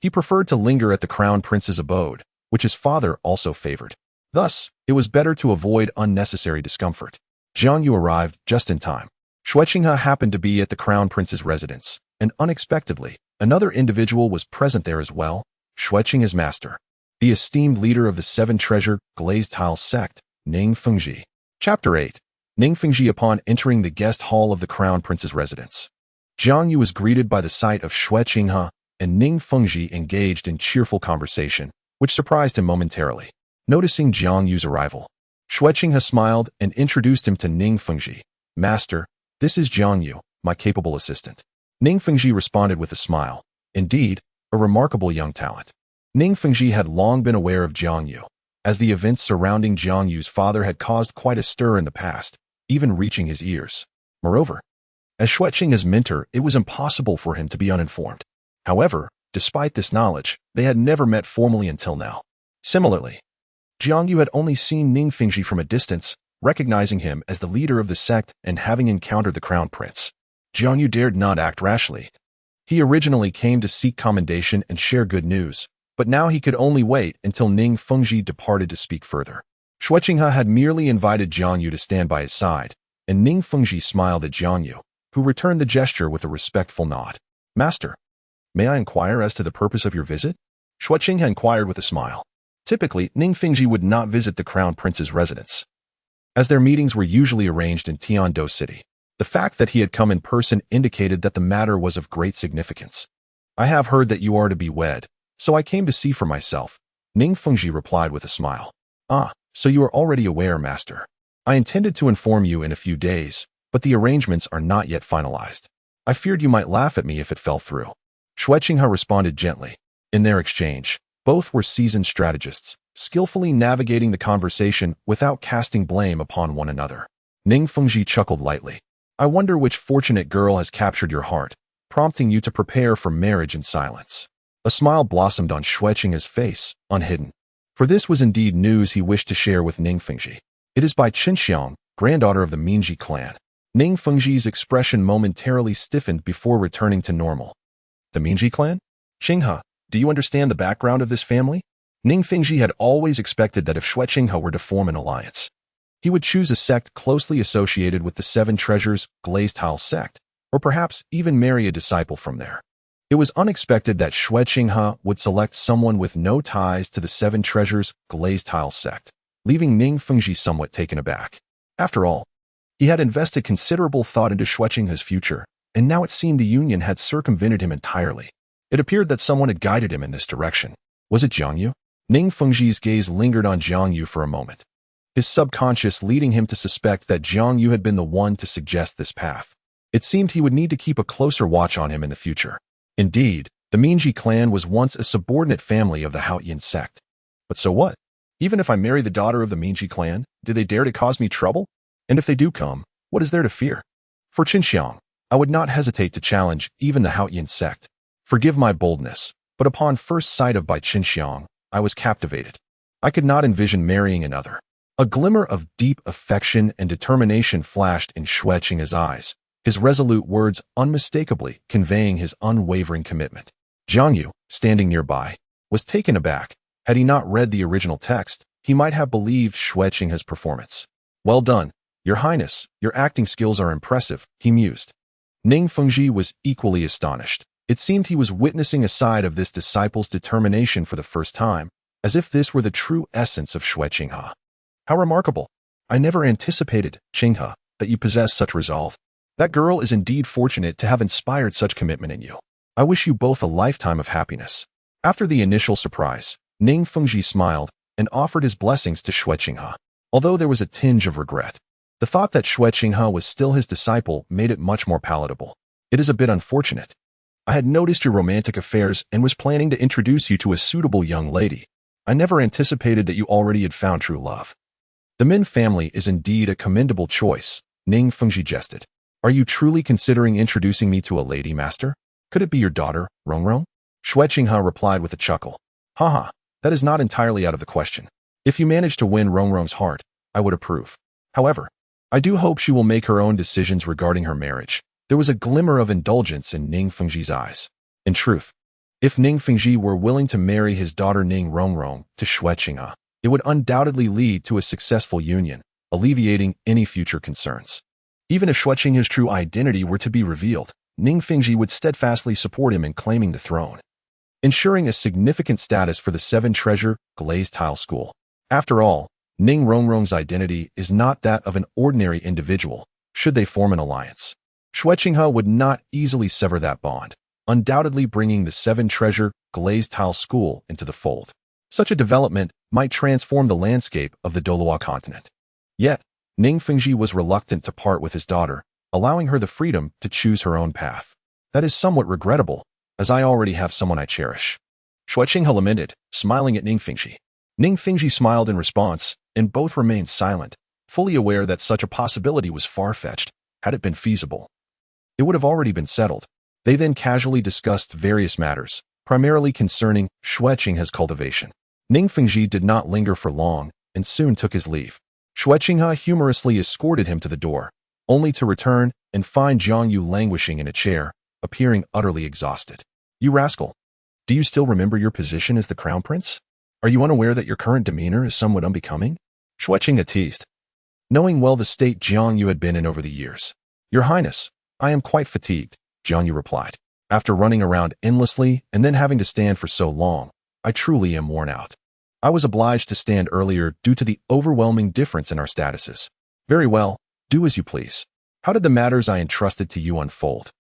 Speaker 1: he preferred to linger at the Crown Prince's abode, which his father also favored. Thus, it was better to avoid unnecessary discomfort. Jiang Yu arrived just in time. Xue Qinghe happened to be at the Crown Prince's residence, and unexpectedly, another individual was present there as well, Xue Qinghe's master, the esteemed leader of the Seven Treasure Glazed Tile sect, Ning Fengji. Chapter 8. Ning Fengji. Upon entering the guest hall of the Crown Prince's residence, Jiang Yu was greeted by the sight of Xue Qinghe and Ning Fengji engaged in cheerful conversation, which surprised him momentarily. Noticing Jiang Yu's arrival, Xue Qinghe smiled and introduced him to Ning Fengji. Master, this is Jiang Yu, my capable assistant. Ning Fengji responded with a smile. Indeed, a remarkable young talent. Ning Fengji had long been aware of Jiang Yu, as the events surrounding Jiang Yu's father had caused quite a stir in the past, even reaching his ears. Moreover, as Xue Qinghe's mentor, it was impossible for him to be uninformed. However, despite this knowledge, they had never met formally until now. Similarly, Jiang Yu had only seen Ning Fengji from a distance, recognizing him as the leader of the sect and having encountered the Crown Prince. Jiang Yu dared not act rashly. He originally came to seek commendation and share good news, but now he could only wait until Ning Fengji departed to speak further. Xue Qinghe had merely invited Jiang Yu to stand by his side, and Ning Fengji smiled at Jiang Yu, who returned the gesture with a respectful nod. Master, may I inquire as to the purpose of your visit? Xue Qinghe inquired with a smile. Typically, Ning Fengji would not visit the Crown Prince's residence, as their meetings were usually arranged in Tiandou City. The fact that he had come in person indicated that the matter was of great significance. I have heard that you are to be wed, so I came to see for myself, Ning Fengji replied with a smile. Ah, so you are already aware, Master. I intended to inform you in a few days, but the arrangements are not yet finalized. I feared you might laugh at me if it fell through. Xue Qinghe responded gently. In their exchange, both were seasoned strategists, skillfully navigating the conversation without casting blame upon one another. Ning Fengji chuckled lightly. I wonder which fortunate girl has captured your heart, prompting you to prepare for marriage in silence. A smile blossomed on Xue Qinghe's face, unhidden. For this was indeed news he wished to share with Ning Fengji. It is by Qinxiang, granddaughter of the Mingji clan. Ning Fengji's expression momentarily stiffened before returning to normal. The Mingji clan? Qinghe, do you understand the background of this family? Ning Fengji had always expected that if Xue Qinghe were to form an alliance, he would choose a sect closely associated with the Seven Treasures Glazed Tile sect, or perhaps even marry a disciple from there. It was unexpected that Xue Qinghe would select someone with no ties to the Seven Treasures Glazed Tile sect, leaving Ning Fengji somewhat taken aback. After all, he had invested considerable thought into Xue Qinghe's future, and now it seemed the union had circumvented him entirely. It appeared that someone had guided him in this direction. Was it Jiang Yu? Ning Fengji's gaze lingered on Jiang Yu for a moment, his subconscious leading him to suspect that Jiang Yu had been the one to suggest this path. It seemed he would need to keep a closer watch on him in the future. Indeed, the Mingji clan was once a subordinate family of the Haoyan sect. But so what? Even if I marry the daughter of the Mingji clan, do they dare to cause me trouble? And if they do come, what is there to fear? For Qinxiang, I would not hesitate to challenge even the Haoyan sect. Forgive my boldness, but upon first sight of Bai Qinxiang, I was captivated. I could not envision marrying another. A glimmer of deep affection and determination flashed in Xue Qinghe's eyes, his resolute words unmistakably conveying his unwavering commitment. Jiang Yu, standing nearby, was taken aback. Had he not read the original text, he might have believed Xue Qinghe's performance. Well done, Your Highness, your acting skills are impressive, he mused. Ning Fengji was equally astonished. It seemed he was witnessing a side of this disciple's determination for the first time, as if this were the true essence of Xue Qinghe. How remarkable! I never anticipated, Qinghe, that you possess such resolve. That girl is indeed fortunate to have inspired such commitment in you. I wish you both a lifetime of happiness. After the initial surprise, Ning Fengji smiled and offered his blessings to Xue Qinghe. Although there was a tinge of regret, the thought that Xue Qinghe was still his disciple made it much more palatable. It is a bit unfortunate. I had noticed your romantic affairs and was planning to introduce you to a suitable young lady. I never anticipated that you already had found true love. The Min family is indeed a commendable choice, Ning Fengji jested. Are you truly considering introducing me to a lady, master? Could it be your daughter, Rongrong? Xue Qinghe replied with a chuckle. Haha, that is not entirely out of the question. If you manage to win Rongrong's heart, I would approve. However, I do hope she will make her own decisions regarding her marriage. There was a glimmer of indulgence in Ning Fengji's eyes. In truth, if Ning Fengji were willing to marry his daughter Ning Rongrong to Xue Qinghe, it would undoubtedly lead to a successful union, alleviating any future concerns. Even if Xue Qinghe's true identity were to be revealed, Ning Fengji would steadfastly support him in claiming the throne, ensuring a significant status for the Seven Treasure Glazed Tile School. After all, Ning Rongrong's identity is not that of an ordinary individual, should they form an alliance. Xue Qinghe would not easily sever that bond, undoubtedly bringing the Seven Treasure Glazed Tile School into the fold. Such a development might transform the landscape of the Douluo Continent. Yet, Ning Fengji was reluctant to part with his daughter, allowing her the freedom to choose her own path. That is somewhat regrettable, as I already have someone I cherish. Xue Qinghe lamented, smiling at Ning Fengji. Ning Fengji smiled in response, and both remained silent, fully aware that such a possibility was far-fetched. Had it been feasible, it would have already been settled. They then casually discussed various matters, primarily concerning Xue Qinghe's cultivation. Ning Fengji did not linger for long, and soon took his leave. Xue Qinghe humorously escorted him to the door, only to return and find Jiang Yu languishing in a chair, appearing utterly exhausted. You rascal! Do you still remember your position as the crown prince? Are you unaware that your current demeanor is somewhat unbecoming? Xue Qinghe teased, knowing well the state Jiang Yu had been in over the years. Your Highness, I am quite fatigued, Jiang Yu replied. After running around endlessly and then having to stand for so long, I truly am worn out. I was obliged to stand earlier due to the overwhelming difference in our statuses. Very well, do as you please. How did the matters I entrusted to you unfold?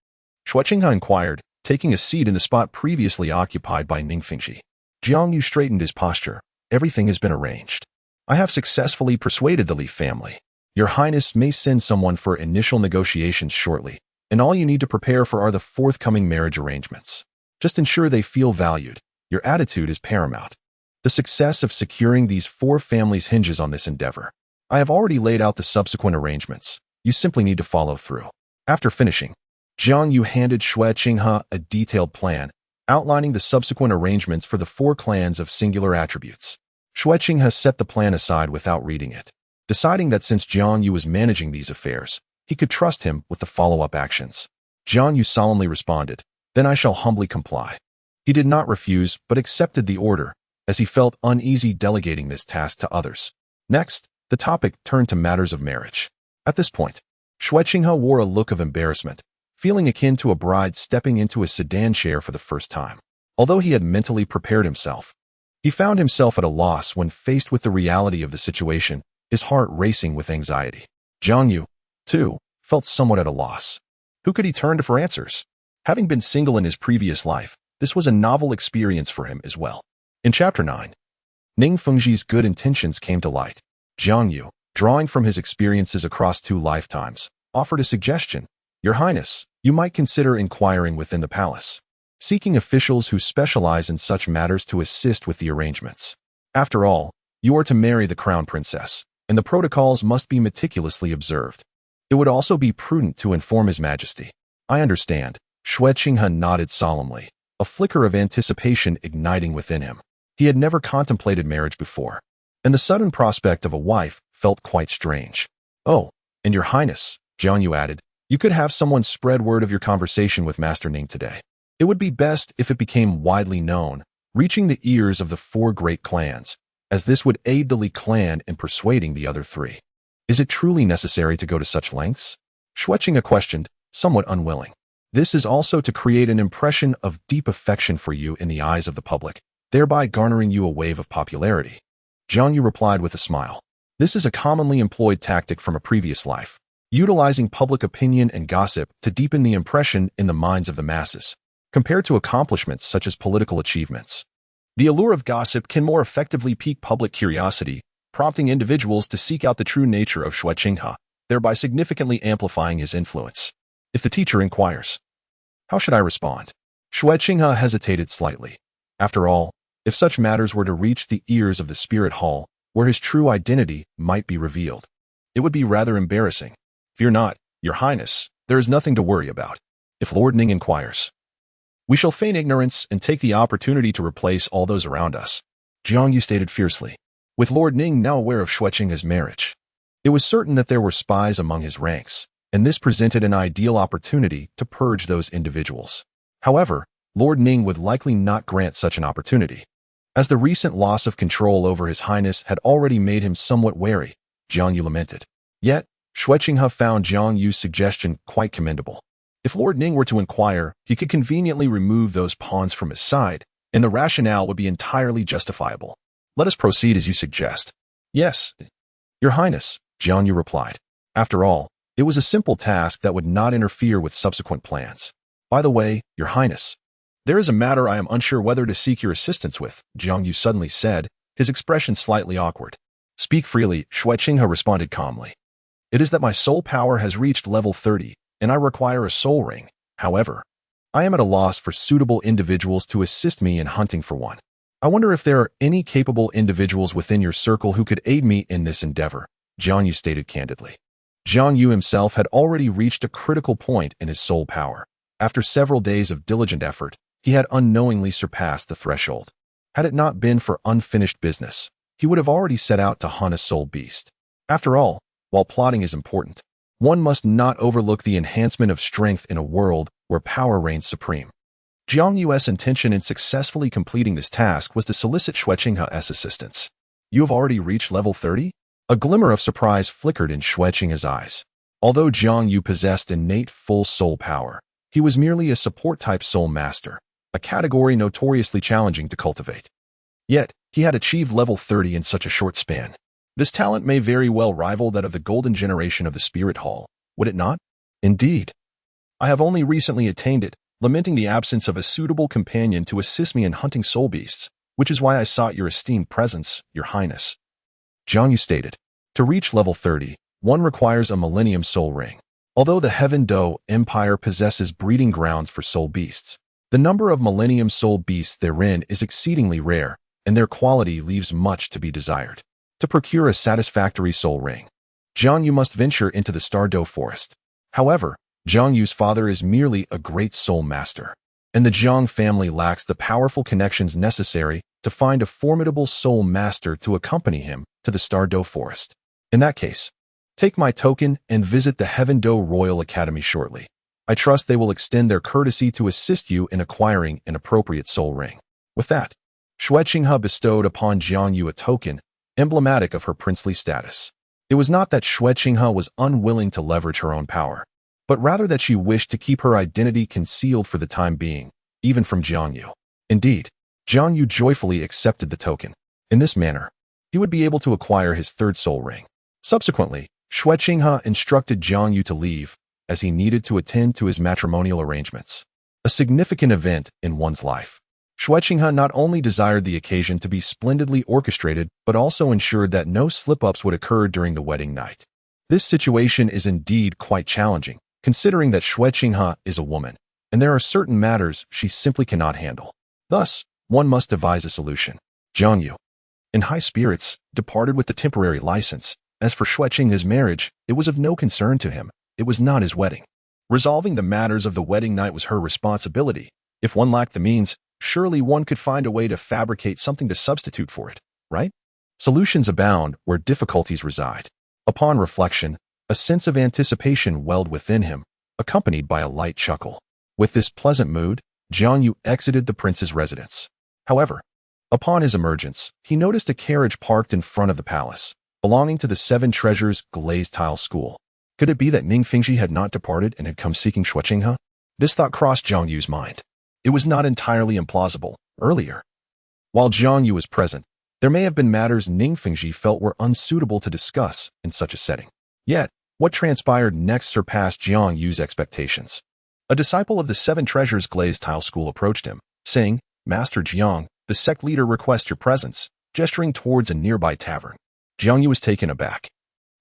Speaker 1: Xue Qinghe inquired, taking a seat in the spot previously occupied by Ning Fengji. Jiang Yu straightened his posture. Everything has been arranged. I have successfully persuaded the Li family. Your Highness may send someone for initial negotiations shortly, and all you need to prepare for are the forthcoming marriage arrangements. Just ensure they feel valued. Your attitude is paramount. The success of securing these 4 families hinges on this endeavor. I have already laid out the subsequent arrangements. You simply need to follow through. After finishing, Jiang Yu handed Xue Qinghe a detailed plan, outlining the subsequent arrangements for the 4 clans of singular attributes. Xue Qinghe set the plan aside without reading it, deciding that since Jiang Yu was managing these affairs, he could trust him with the follow-up actions. Jiang Yu solemnly responded, "Then I shall humbly comply." He did not refuse, but accepted the order, as he felt uneasy delegating this task to others. Next, the topic turned to matters of marriage. At this point, Xue Qinghe wore a look of embarrassment, feeling akin to a bride stepping into a sedan chair for the first time. Although he had mentally prepared himself, he found himself at a loss when faced with the reality of the situation, his heart racing with anxiety. Jiang Yu, too, felt somewhat at a loss. Who could he turn to for answers? Having been single in his previous life, this was a novel experience for him as well. In Chapter 9, Ning Fengji's good intentions came to light. Jiang Yu, drawing from his experiences across 2 lifetimes, offered a suggestion. Your Highness, you might consider inquiring within the palace, seeking officials who specialize in such matters to assist with the arrangements. After all, you are to marry the crown princess, and the protocols must be meticulously observed. It would also be prudent to inform His Majesty. I understand. Xue Qinghe nodded solemnly, a flicker of anticipation igniting within him. He had never contemplated marriage before, and the sudden prospect of a wife felt quite strange. Oh, and Your Highness, Jiang Yu added, you could have someone spread word of your conversation with Master Ning today. It would be best if it became widely known, reaching the ears of the 4 great clans, as this would aid the Li clan in persuading the other 3. Is it truly necessary to go to such lengths? Xue Qinghe questioned, somewhat unwilling. This is also to create an impression of deep affection for you in the eyes of the public, thereby garnering you a wave of popularity. Jiang Yu replied with a smile. This is a commonly employed tactic from a previous life, utilizing public opinion and gossip to deepen the impression in the minds of the masses, compared to accomplishments such as political achievements. The allure of gossip can more effectively pique public curiosity, prompting individuals to seek out the true nature of Xue Qinghe, thereby significantly amplifying his influence. If the teacher inquires, how should I respond? Xue Qinghe hesitated slightly. After all, if such matters were to reach the ears of the spirit hall, where his true identity might be revealed, it would be rather embarrassing. Fear not, Your Highness, there is nothing to worry about. If Lord Ning inquires, we shall feign ignorance and take the opportunity to replace all those around us, Jiang Yu stated fiercely. With Lord Ning now aware of Xue Qinghe's marriage, it was certain that there were spies among his ranks, and this presented an ideal opportunity to purge those individuals. However, Lord Ning would likely not grant such an opportunity, as the recent loss of control over His Highness had already made him somewhat wary, Jiang Yu lamented. Yet, Xue Qinghe found Jiang Yu's suggestion quite commendable. If Lord Ning were to inquire, he could conveniently remove those pawns from his side, and the rationale would be entirely justifiable. Let us proceed as you suggest. Yes, Your Highness, Jiang Yu replied. After all, it was a simple task that would not interfere with subsequent plans. By the way, Your Highness, there is a matter I am unsure whether to seek your assistance with, Jiang Yu suddenly said, his expression slightly awkward. Speak freely, Xue Qinghe responded calmly. It is that my soul power has reached level 30, and I require a soul ring. However, I am at a loss for suitable individuals to assist me in hunting for one. I wonder if there are any capable individuals within your circle who could aid me in this endeavor, Jiang Yu stated candidly. Jiang Yu himself had already reached a critical point in his soul power. After several days of diligent effort, he had unknowingly surpassed the threshold. Had it not been for unfinished business, he would have already set out to hunt a soul beast. After all, while plotting is important, one must not overlook the enhancement of strength in a world where power reigns supreme. Jiang Yu's intention in successfully completing this task was to solicit Xue Qinghe's assistance. You have already reached level 30? A glimmer of surprise flickered in Xue Qinghe's eyes. Although Jiang Yu possessed innate full soul power, he was merely a support-type soul master, a category notoriously challenging to cultivate. Yet, he had achieved level 30 in such a short span. This talent may very well rival that of the golden generation of the Spirit Hall, would it not? Indeed. I have only recently attained it, lamenting the absence of a suitable companion to assist me in hunting soul beasts, which is why I sought your esteemed presence, Your Highness. Jiang Yu stated. To reach level 30, one requires a Millennium Soul Ring. Although the Tiandou Empire possesses breeding grounds for soul beasts, the number of Millennium Soul beasts therein is exceedingly rare, and their quality leaves much to be desired. To procure a satisfactory soul ring, Jiang Yu must venture into the Tiandou forest. However, Jiang Yu's father is merely a great soul master, and the Jiang family lacks the powerful connections necessary to find a formidable soul master to accompany him to the Tiandou forest. In that case, take my token and visit the Tiandou Royal Academy shortly. I trust they will extend their courtesy to assist you in acquiring an appropriate soul ring. With that, Xue Qinghe bestowed upon Jiang Yu a token, emblematic of her princely status. It was not that Xue Qinghe was unwilling to leverage her own power, but rather that she wished to keep her identity concealed for the time being, even from Jiang Yu. Indeed, Jiang Yu joyfully accepted the token. In this manner, he would be able to acquire his third soul ring. Subsequently, Xue Qinghe instructed Jiang Yu to leave, as he needed to attend to his matrimonial arrangements, a significant event in one's life. Xue Qinghe not only desired the occasion to be splendidly orchestrated, but also ensured that no slip-ups would occur during the wedding night. This situation is indeed quite challenging, considering that Xue Qinghe is a woman, and there are certain matters she simply cannot handle. Thus, one must devise a solution. Jiang Yu, in high spirits, departed with the temporary license. As for Xue Qinghe's marriage, it was of no concern to him. It was not his wedding. Resolving the matters of the wedding night was her responsibility. If one lacked the means, surely one could find a way to fabricate something to substitute for it, right? Solutions abound where difficulties reside. Upon reflection, a sense of anticipation welled within him, accompanied by a light chuckle. With this pleasant mood, Jiang Yu exited the prince's residence. However, upon his emergence, he noticed a carriage parked in front of the palace, belonging to the Seven Treasures glazed tile school. Could it be that Ning Fengji had not departed and had come seeking Xue Qinghe? This thought crossed Jiang Yu's mind. It was not entirely implausible. Earlier, while Jiang Yu was present, there may have been matters Ning Fengji felt were unsuitable to discuss in such a setting. Yet, what transpired next surpassed Jiang Yu's expectations. A disciple of the Seven Treasures glazed tile school approached him, saying, "Master Jiang, the sect leader requests your presence," gesturing towards a nearby tavern. Jiang Yu was taken aback.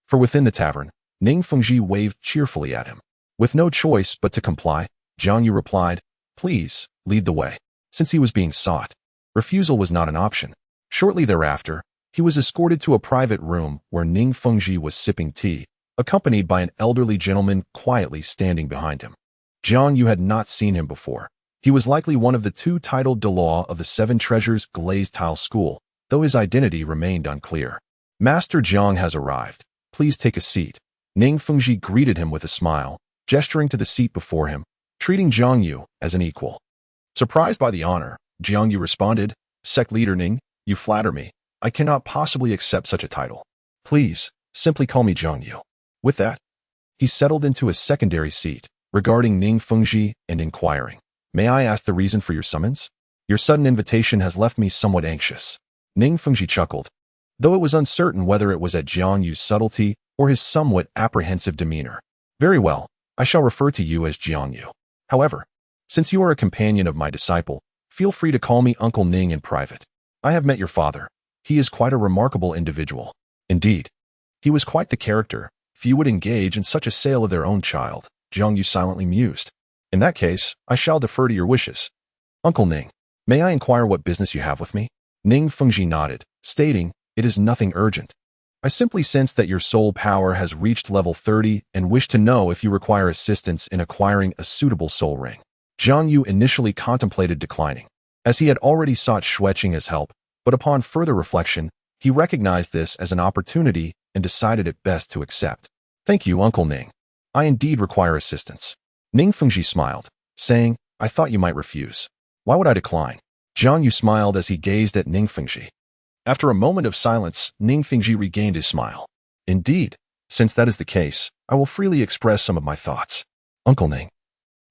Speaker 1: For within the tavern, Ning Fengji waved cheerfully at him. With no choice but to comply, Jiang Yu replied, "Please, lead the way." Since he was being sought, refusal was not an option. Shortly thereafter, he was escorted to a private room where Ning Fengji was sipping tea, accompanied by an elderly gentleman quietly standing behind him. Jiang Yu had not seen him before. He was likely one of the two titled Douluo of the Seven Treasures glazed tile school, though his identity remained unclear. "Master Jiang has arrived. Please take a seat." Ning Fengji greeted him with a smile, gesturing to the seat before him, treating Jiang Yu as an equal. Surprised by the honor, Jiang Yu responded, "Sect leader Ning, you flatter me. I cannot possibly accept such a title. Please, simply call me Jiang Yu." With that, he settled into a secondary seat, regarding Ning Fengji and inquiring, "May I ask the reason for your summons? Your sudden invitation has left me somewhat anxious." Ning Fengji chuckled, though it was uncertain whether it was at Jiang Yu's subtlety or his somewhat apprehensive demeanor. "Very well, I shall refer to you as Jiang Yu. However, since you are a companion of my disciple, feel free to call me Uncle Ning in private. I have met your father. He is quite a remarkable individual. Indeed, he was quite the character. Few would engage in such a sale of their own child." Jiang Yu silently mused. "In that case, I shall defer to your wishes. Uncle Ning, may I inquire what business you have with me?" Ning Fengji nodded, stating, "It is nothing urgent. I simply sense that your soul power has reached level 30 and wish to know if you require assistance in acquiring a suitable soul ring." Jiang Yu initially contemplated declining, as he had already sought Xue Qinghe's help, but upon further reflection, he recognized this as an opportunity and decided it best to accept. "Thank you, Uncle Ning. I indeed require assistance." Ning Fengji smiled, saying, "I thought you might refuse. Why would I decline?" Jiang Yu smiled as he gazed at Ning Fengji. After a moment of silence, Ning Fengji regained his smile. "Indeed, since that is the case, I will freely express some of my thoughts. Uncle Ning,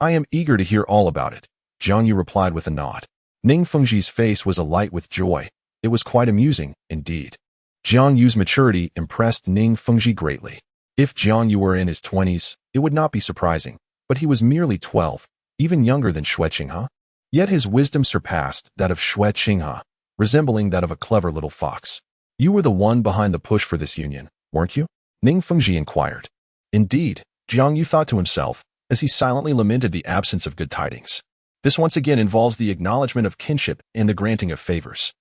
Speaker 1: I am eager to hear all about it," Jiang Yu replied with a nod. Ning Fengji's face was alight with joy. It was quite amusing, indeed. Jiang Yu's maturity impressed Ning Fengji greatly. If Jiang Yu were in his 20s, it would not be surprising, but he was merely 12, even younger than Xue Qinghe. Yet his wisdom surpassed that of Xue Qinghe, resembling that of a clever little fox. "You were the one behind the push for this union, weren't you?" Ning Fengji inquired. Indeed, Jiang Yu thought to himself, as he silently lamented the absence of good tidings. This once again involves the acknowledgement of kinship and the granting of favors.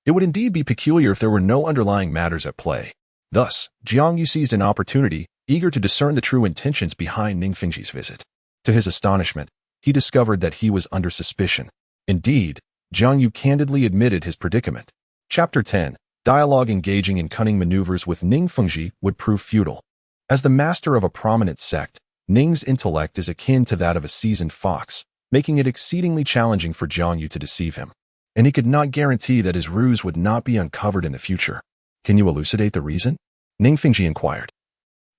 Speaker 1: It would indeed be peculiar if there were no underlying matters at play. Thus, Jiang Yu seized an opportunity, eager to discern the true intentions behind Ning Fengji's visit. To his astonishment, he discovered that he was under suspicion. Indeed, Jiang Yu candidly admitted his predicament. Chapter 10. Dialogue engaging in cunning maneuvers with Ning Fengji would prove futile. As the master of a prominent sect, Ning's intellect is akin to that of a seasoned fox, making it exceedingly challenging for Jiang Yu to deceive him. And he could not guarantee that his ruse would not be uncovered in the future. Can you elucidate the reason? Ning Fengji inquired.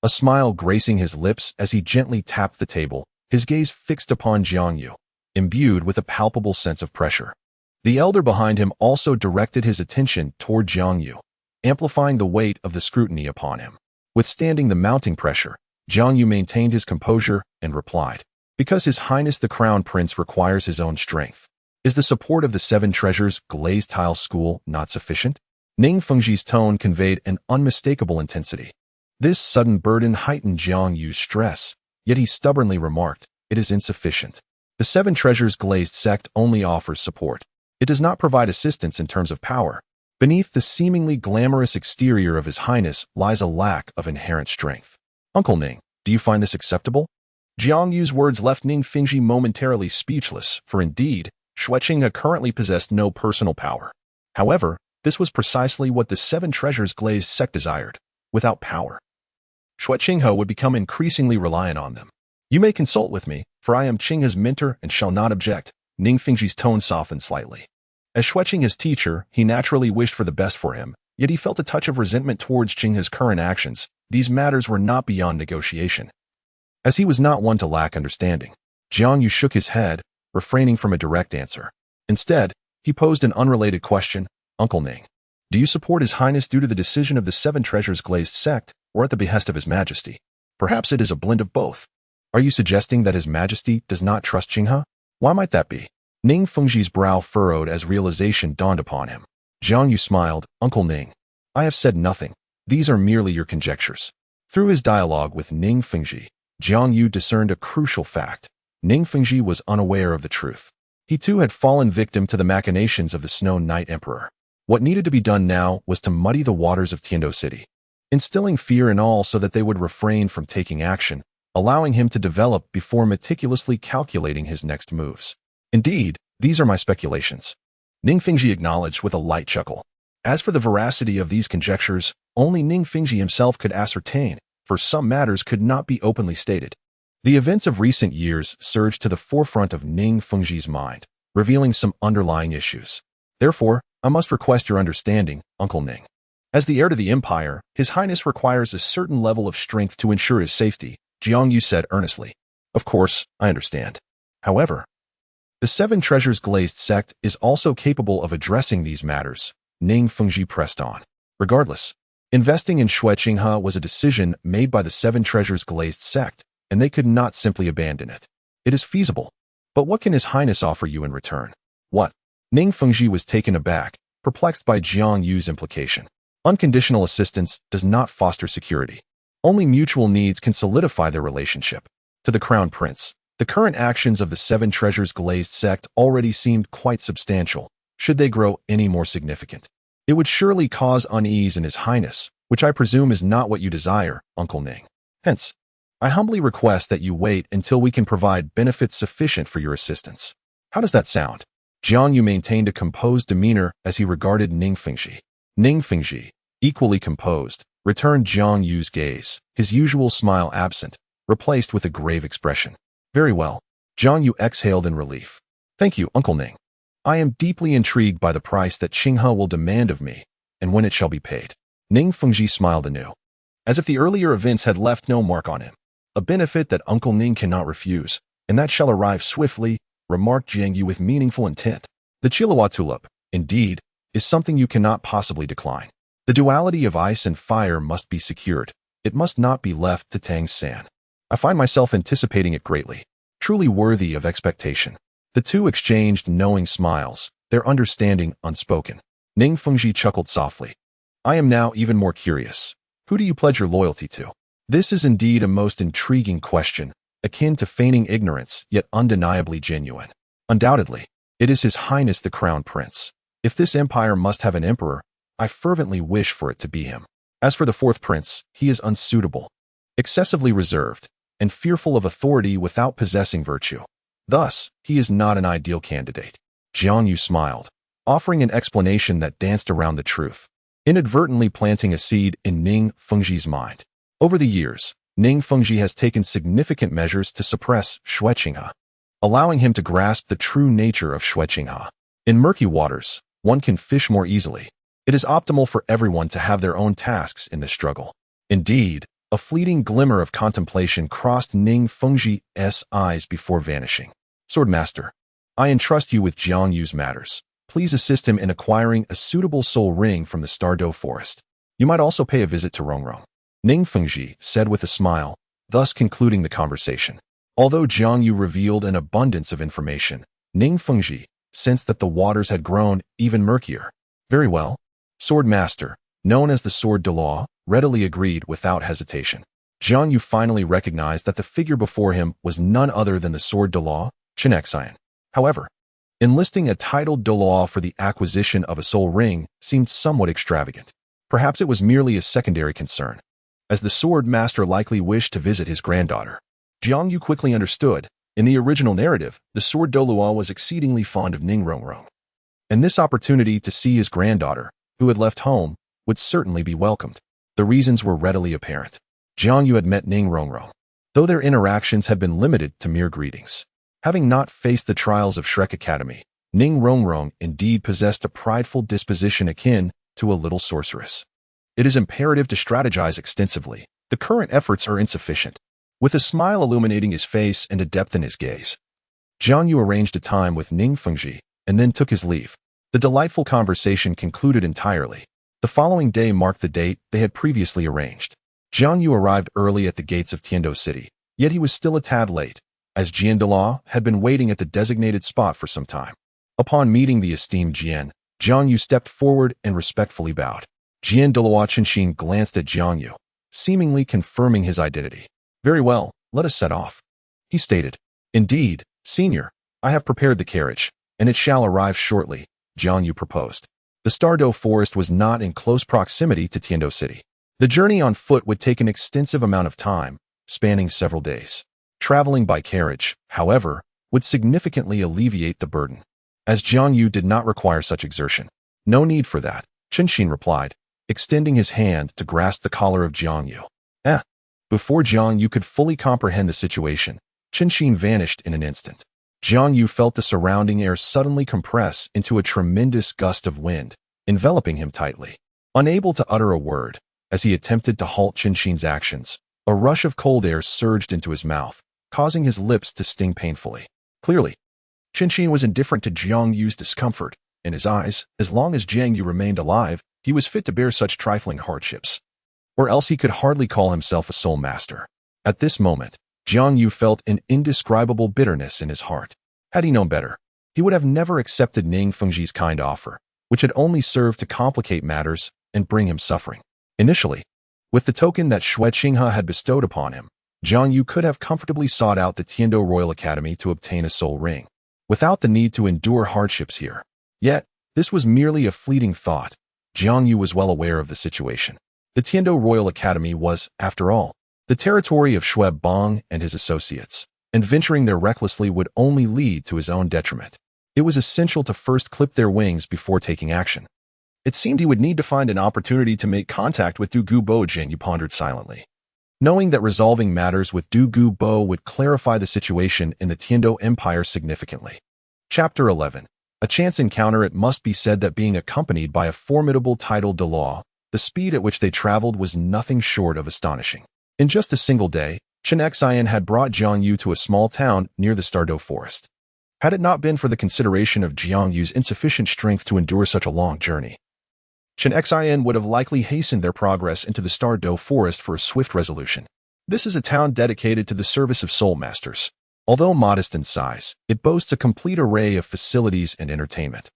Speaker 1: A smile gracing his lips as he gently tapped the table, his gaze fixed upon Jiang Yu, imbued with a palpable sense of pressure. The elder behind him also directed his attention toward Jiang Yu, amplifying the weight of the scrutiny upon him. Withstanding the mounting pressure, Jiang Yu maintained his composure and replied, "Because His Highness the Crown Prince requires his own strength. Is the support of the Seven Treasures glazed tile school not sufficient?" Ning Fengji's tone conveyed an unmistakable intensity. This sudden burden heightened Jiang Yu's stress, yet he stubbornly remarked, "It is insufficient. The Seven Treasures glazed sect only offers support. It does not provide assistance in terms of power. Beneath the seemingly glamorous exterior of His Highness lies a lack of inherent strength." "Uncle Ning, do you find this acceptable?" Jiang Yu's words left Ning Fengji momentarily speechless, for indeed, Xue Qinghe currently possessed no personal power. However, this was precisely what the Seven Treasures glazed sect desired. Without power, Xue Qinghe would become increasingly reliant on them. "You may consult with me, for I am Qinghe's mentor and shall not object." Ning Fengji's tone softened slightly. As Xue Qinghe's teacher, he naturally wished for the best for him, yet he felt a touch of resentment towards Qinghe's current actions. These matters were not beyond negotiation. As he was not one to lack understanding, Jiang Yu shook his head, refraining from a direct answer. Instead, he posed an unrelated question. "Uncle Ning, do you support His Highness due to the decision of the Seven Treasures glazed sect, or at the behest of His Majesty? Perhaps it is a blend of both. Are you suggesting that His Majesty does not trust Qinghe? Why might that be?" Ning Fengji's brow furrowed as realization dawned upon him. Jiang Yu smiled. "Uncle Ning, I have said nothing. These are merely your conjectures." Through his dialogue with Ning Fengji, Jiang Yu discerned a crucial fact. Ning Fengji was unaware of the truth. He too had fallen victim to the machinations of the Snow Knight Emperor. What needed to be done now was to muddy the waters of Tiandou City, instilling fear in all so that they would refrain from taking action, allowing him to develop before meticulously calculating his next moves. "Indeed, these are my speculations," Ning Fengji acknowledged with a light chuckle. As for the veracity of these conjectures, only Ning Fengji himself could ascertain, for some matters could not be openly stated. The events of recent years surged to the forefront of Ning Fengji's mind, revealing some underlying issues. "Therefore, I must request your understanding, Uncle Ning. As the heir to the Empire, His Highness requires a certain level of strength to ensure his safety," Jiang Yu said earnestly. "Of course, I understand. However, the Seven Treasures glazed sect is also capable of addressing these matters," Ning Fengji pressed on. "Regardless, investing in Xue Qinghe was a decision made by the Seven Treasures glazed sect, and they could not simply abandon it. It is feasible. But what can His Highness offer you in return?" "What?" Ning Fengji was taken aback, perplexed by Jiang Yu's implication. Unconditional assistance does not foster security. Only mutual needs can solidify their relationship. To the Crown Prince, the current actions of the Seven Treasures glazed sect already seemed quite substantial. Should they grow any more significant, it would surely cause unease in His Highness, which I presume is not what you desire, Uncle Ning. Hence, I humbly request that you wait until we can provide benefits sufficient for your assistance. How does that sound?" Jiang Yu maintained a composed demeanor as he regarded Ning Fengji. Ning Fengji, equally composed, returned Jiang Yu's gaze, his usual smile absent, replaced with a grave expression. "Very well." Jiang Yu exhaled in relief. "Thank you, Uncle Ning. I am deeply intrigued by the price that Qinghe will demand of me, and when it shall be paid." Ning Fengji smiled anew, as if the earlier events had left no mark on him. "A benefit that Uncle Ning cannot refuse, and that shall arrive swiftly," remarked Jiang Yu with meaningful intent. "The Chiliwa tulip, indeed, is something you cannot possibly decline. The duality of ice and fire must be secured. It must not be left to Tang's San. I find myself anticipating it greatly, truly worthy of expectation." The two exchanged knowing smiles, their understanding unspoken. Ning Fengji chuckled softly. "I am now even more curious. Who do you pledge your loyalty to? This is indeed a most intriguing question, akin to feigning ignorance, yet undeniably genuine. Undoubtedly, it is His Highness the Crown Prince. If this empire must have an emperor, I fervently wish for it to be him. As for the fourth prince, he is unsuitable, excessively reserved, and fearful of authority without possessing virtue. Thus, he is not an ideal candidate. Jiang Yu smiled, offering an explanation that danced around the truth, inadvertently planting a seed in Ning Fengji's mind. Over the years, Ning Fengji has taken significant measures to suppress Xue Qinghe, allowing him to grasp the true nature of Xue Qinghe. In murky waters, one can fish more easily. It is optimal for everyone to have their own tasks in this struggle. Indeed, a fleeting glimmer of contemplation crossed Ning Fengji's eyes before vanishing. Swordmaster, I entrust you with Jiang Yu's matters. Please assist him in acquiring a suitable soul ring from the Tiandou forest. You might also pay a visit to Rongrong, Ning Fengji said with a smile, thus concluding the conversation. Although Jiang Yu revealed an abundance of information, Ning Fengji sensed that the waters had grown even murkier. Very well. Swordmaster, known as the Sword Douluo, readily agreed without hesitation. Jiang Yu finally recognized that the figure before him was none other than the Sword Douluo, Qian Renxue. However, enlisting a titled Douluo for the acquisition of a soul ring seemed somewhat extravagant. Perhaps it was merely a secondary concern, as the sword master likely wished to visit his granddaughter. Jiang Yu quickly understood. In the original narrative, the Sword Douluo was exceedingly fond of Ning Rongrong, and this opportunity to see his granddaughter, who had left home, would certainly be welcomed. The reasons were readily apparent. Jiang Yu had met Ning Rongrong, though their interactions had been limited to mere greetings. Having not faced the trials of Shrek Academy, Ning Rongrong indeed possessed a prideful disposition akin to a little sorceress. It is imperative to strategize extensively. The current efforts are insufficient. With a smile illuminating his face and a depth in his gaze, Jiang Yu arranged a time with Ning Fengji and then took his leave. The delightful conversation concluded entirely. The following day marked the date they had previously arranged. Jiang Yu arrived early at the gates of Tiandou City, yet he was still a tad late, as Jian Douluo had been waiting at the designated spot for some time. Upon meeting the esteemed Jiang Yu stepped forward and respectfully bowed. Jian Douluo Qinshin glanced at Jiang Yu, seemingly confirming his identity. Very well, let us set off, he stated. Indeed, senior, I have prepared the carriage, and it shall arrive shortly, Jiang Yu proposed. The Tiandou forest was not in close proximity to Tiandou City. The journey on foot would take an extensive amount of time, spanning several days. Traveling by carriage, however, would significantly alleviate the burden, as Jiang Yu did not require such exertion. No need for that, Qinshin replied, extending his hand to grasp the collar of Jiang Yu. Before Jiang Yu could fully comprehend the situation, Qinshin vanished in an instant. Jiang Yu felt the surrounding air suddenly compress into a tremendous gust of wind, enveloping him tightly. Unable to utter a word, as he attempted to halt Qinshin's actions, a rush of cold air surged into his mouth, causing his lips to sting painfully. Clearly, Qinshin was indifferent to Jiang Yu's discomfort. In his eyes, as long as Jiang Yu remained alive, he was fit to bear such trifling hardships, or else he could hardly call himself a soul master. At this moment, Jiang Yu felt an indescribable bitterness in his heart. Had he known better, he would have never accepted Ning Fengji's kind offer, which had only served to complicate matters and bring him suffering. Initially, with the token that Xue Qinghe had bestowed upon him, Jiang Yu could have comfortably sought out the Tiandou Royal Academy to obtain a soul ring, without the need to endure hardships here. Yet, this was merely a fleeting thought. Jiang Yu was well aware of the situation. The Tiandou Royal Academy was, after all, the territory of Xue Bang and his associates, and venturing there recklessly would only lead to his own detriment. It was essential to first clip their wings before taking action. It seemed he would need to find an opportunity to make contact with Du Gubo. Jiang Yu pondered silently, knowing that resolving matters with Du Gubo would clarify the situation in the Tiandou Empire significantly. Chapter 11. A chance encounter. It must be said that being accompanied by a formidable titled Douluo, the speed at which they traveled was nothing short of astonishing. In just a single day, Qian Renxue had brought Jiang Yu to a small town near the Tiandou forest. Had it not been for the consideration of Jiang Yu's insufficient strength to endure such a long journey, Qian Renxue would have likely hastened their progress into the Tiandou forest for a swift resolution. This is a town dedicated to the service of soul masters. Although modest in size, it boasts a complete array of facilities and entertainment.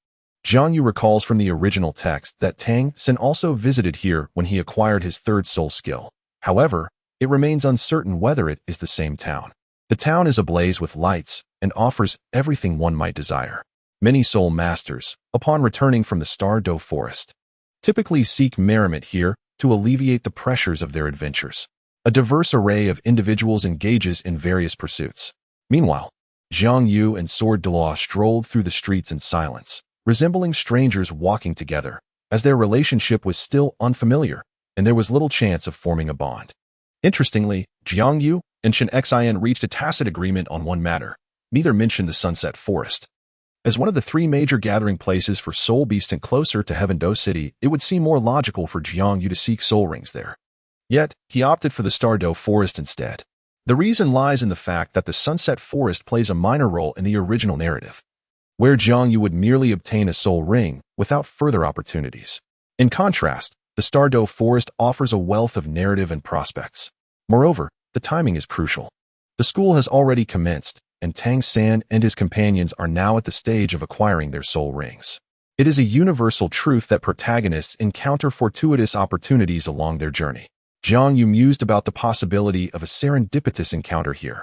Speaker 1: Jiang Yu recalls from the original text that Tang Sen also visited here when he acquired his third soul skill. However, it remains uncertain whether it is the same town. The town is ablaze with lights and offers everything one might desire. Many soul masters, upon returning from the Tiandou forest, typically seek merriment here to alleviate the pressures of their adventures. A diverse array of individuals engages in various pursuits. Meanwhile, Jiang Yu and Sword Douluo strolled through the streets in silence, resembling strangers walking together, as their relationship was still unfamiliar, and there was little chance of forming a bond. Interestingly, Jiang Yu and Xue Qinghe reached a tacit agreement on one matter. Neither mentioned the Sunset Forest. As one of the three major gathering places for soul beasts and closer to Heaven-Do City, it would seem more logical for Jiang Yu to seek soul rings there. Yet, he opted for the Tiandou Forest instead. The reason lies in the fact that the Sunset Forest plays a minor role in the original narrative, where Jiang Yu would merely obtain a soul ring without further opportunities. In contrast, the Tiandou Forest offers a wealth of narrative and prospects. Moreover, the timing is crucial. The school has already commenced, and Tang San and his companions are now at the stage of acquiring their soul rings. It is a universal truth that protagonists encounter fortuitous opportunities along their journey. Jiang Yu mused about the possibility of a serendipitous encounter here,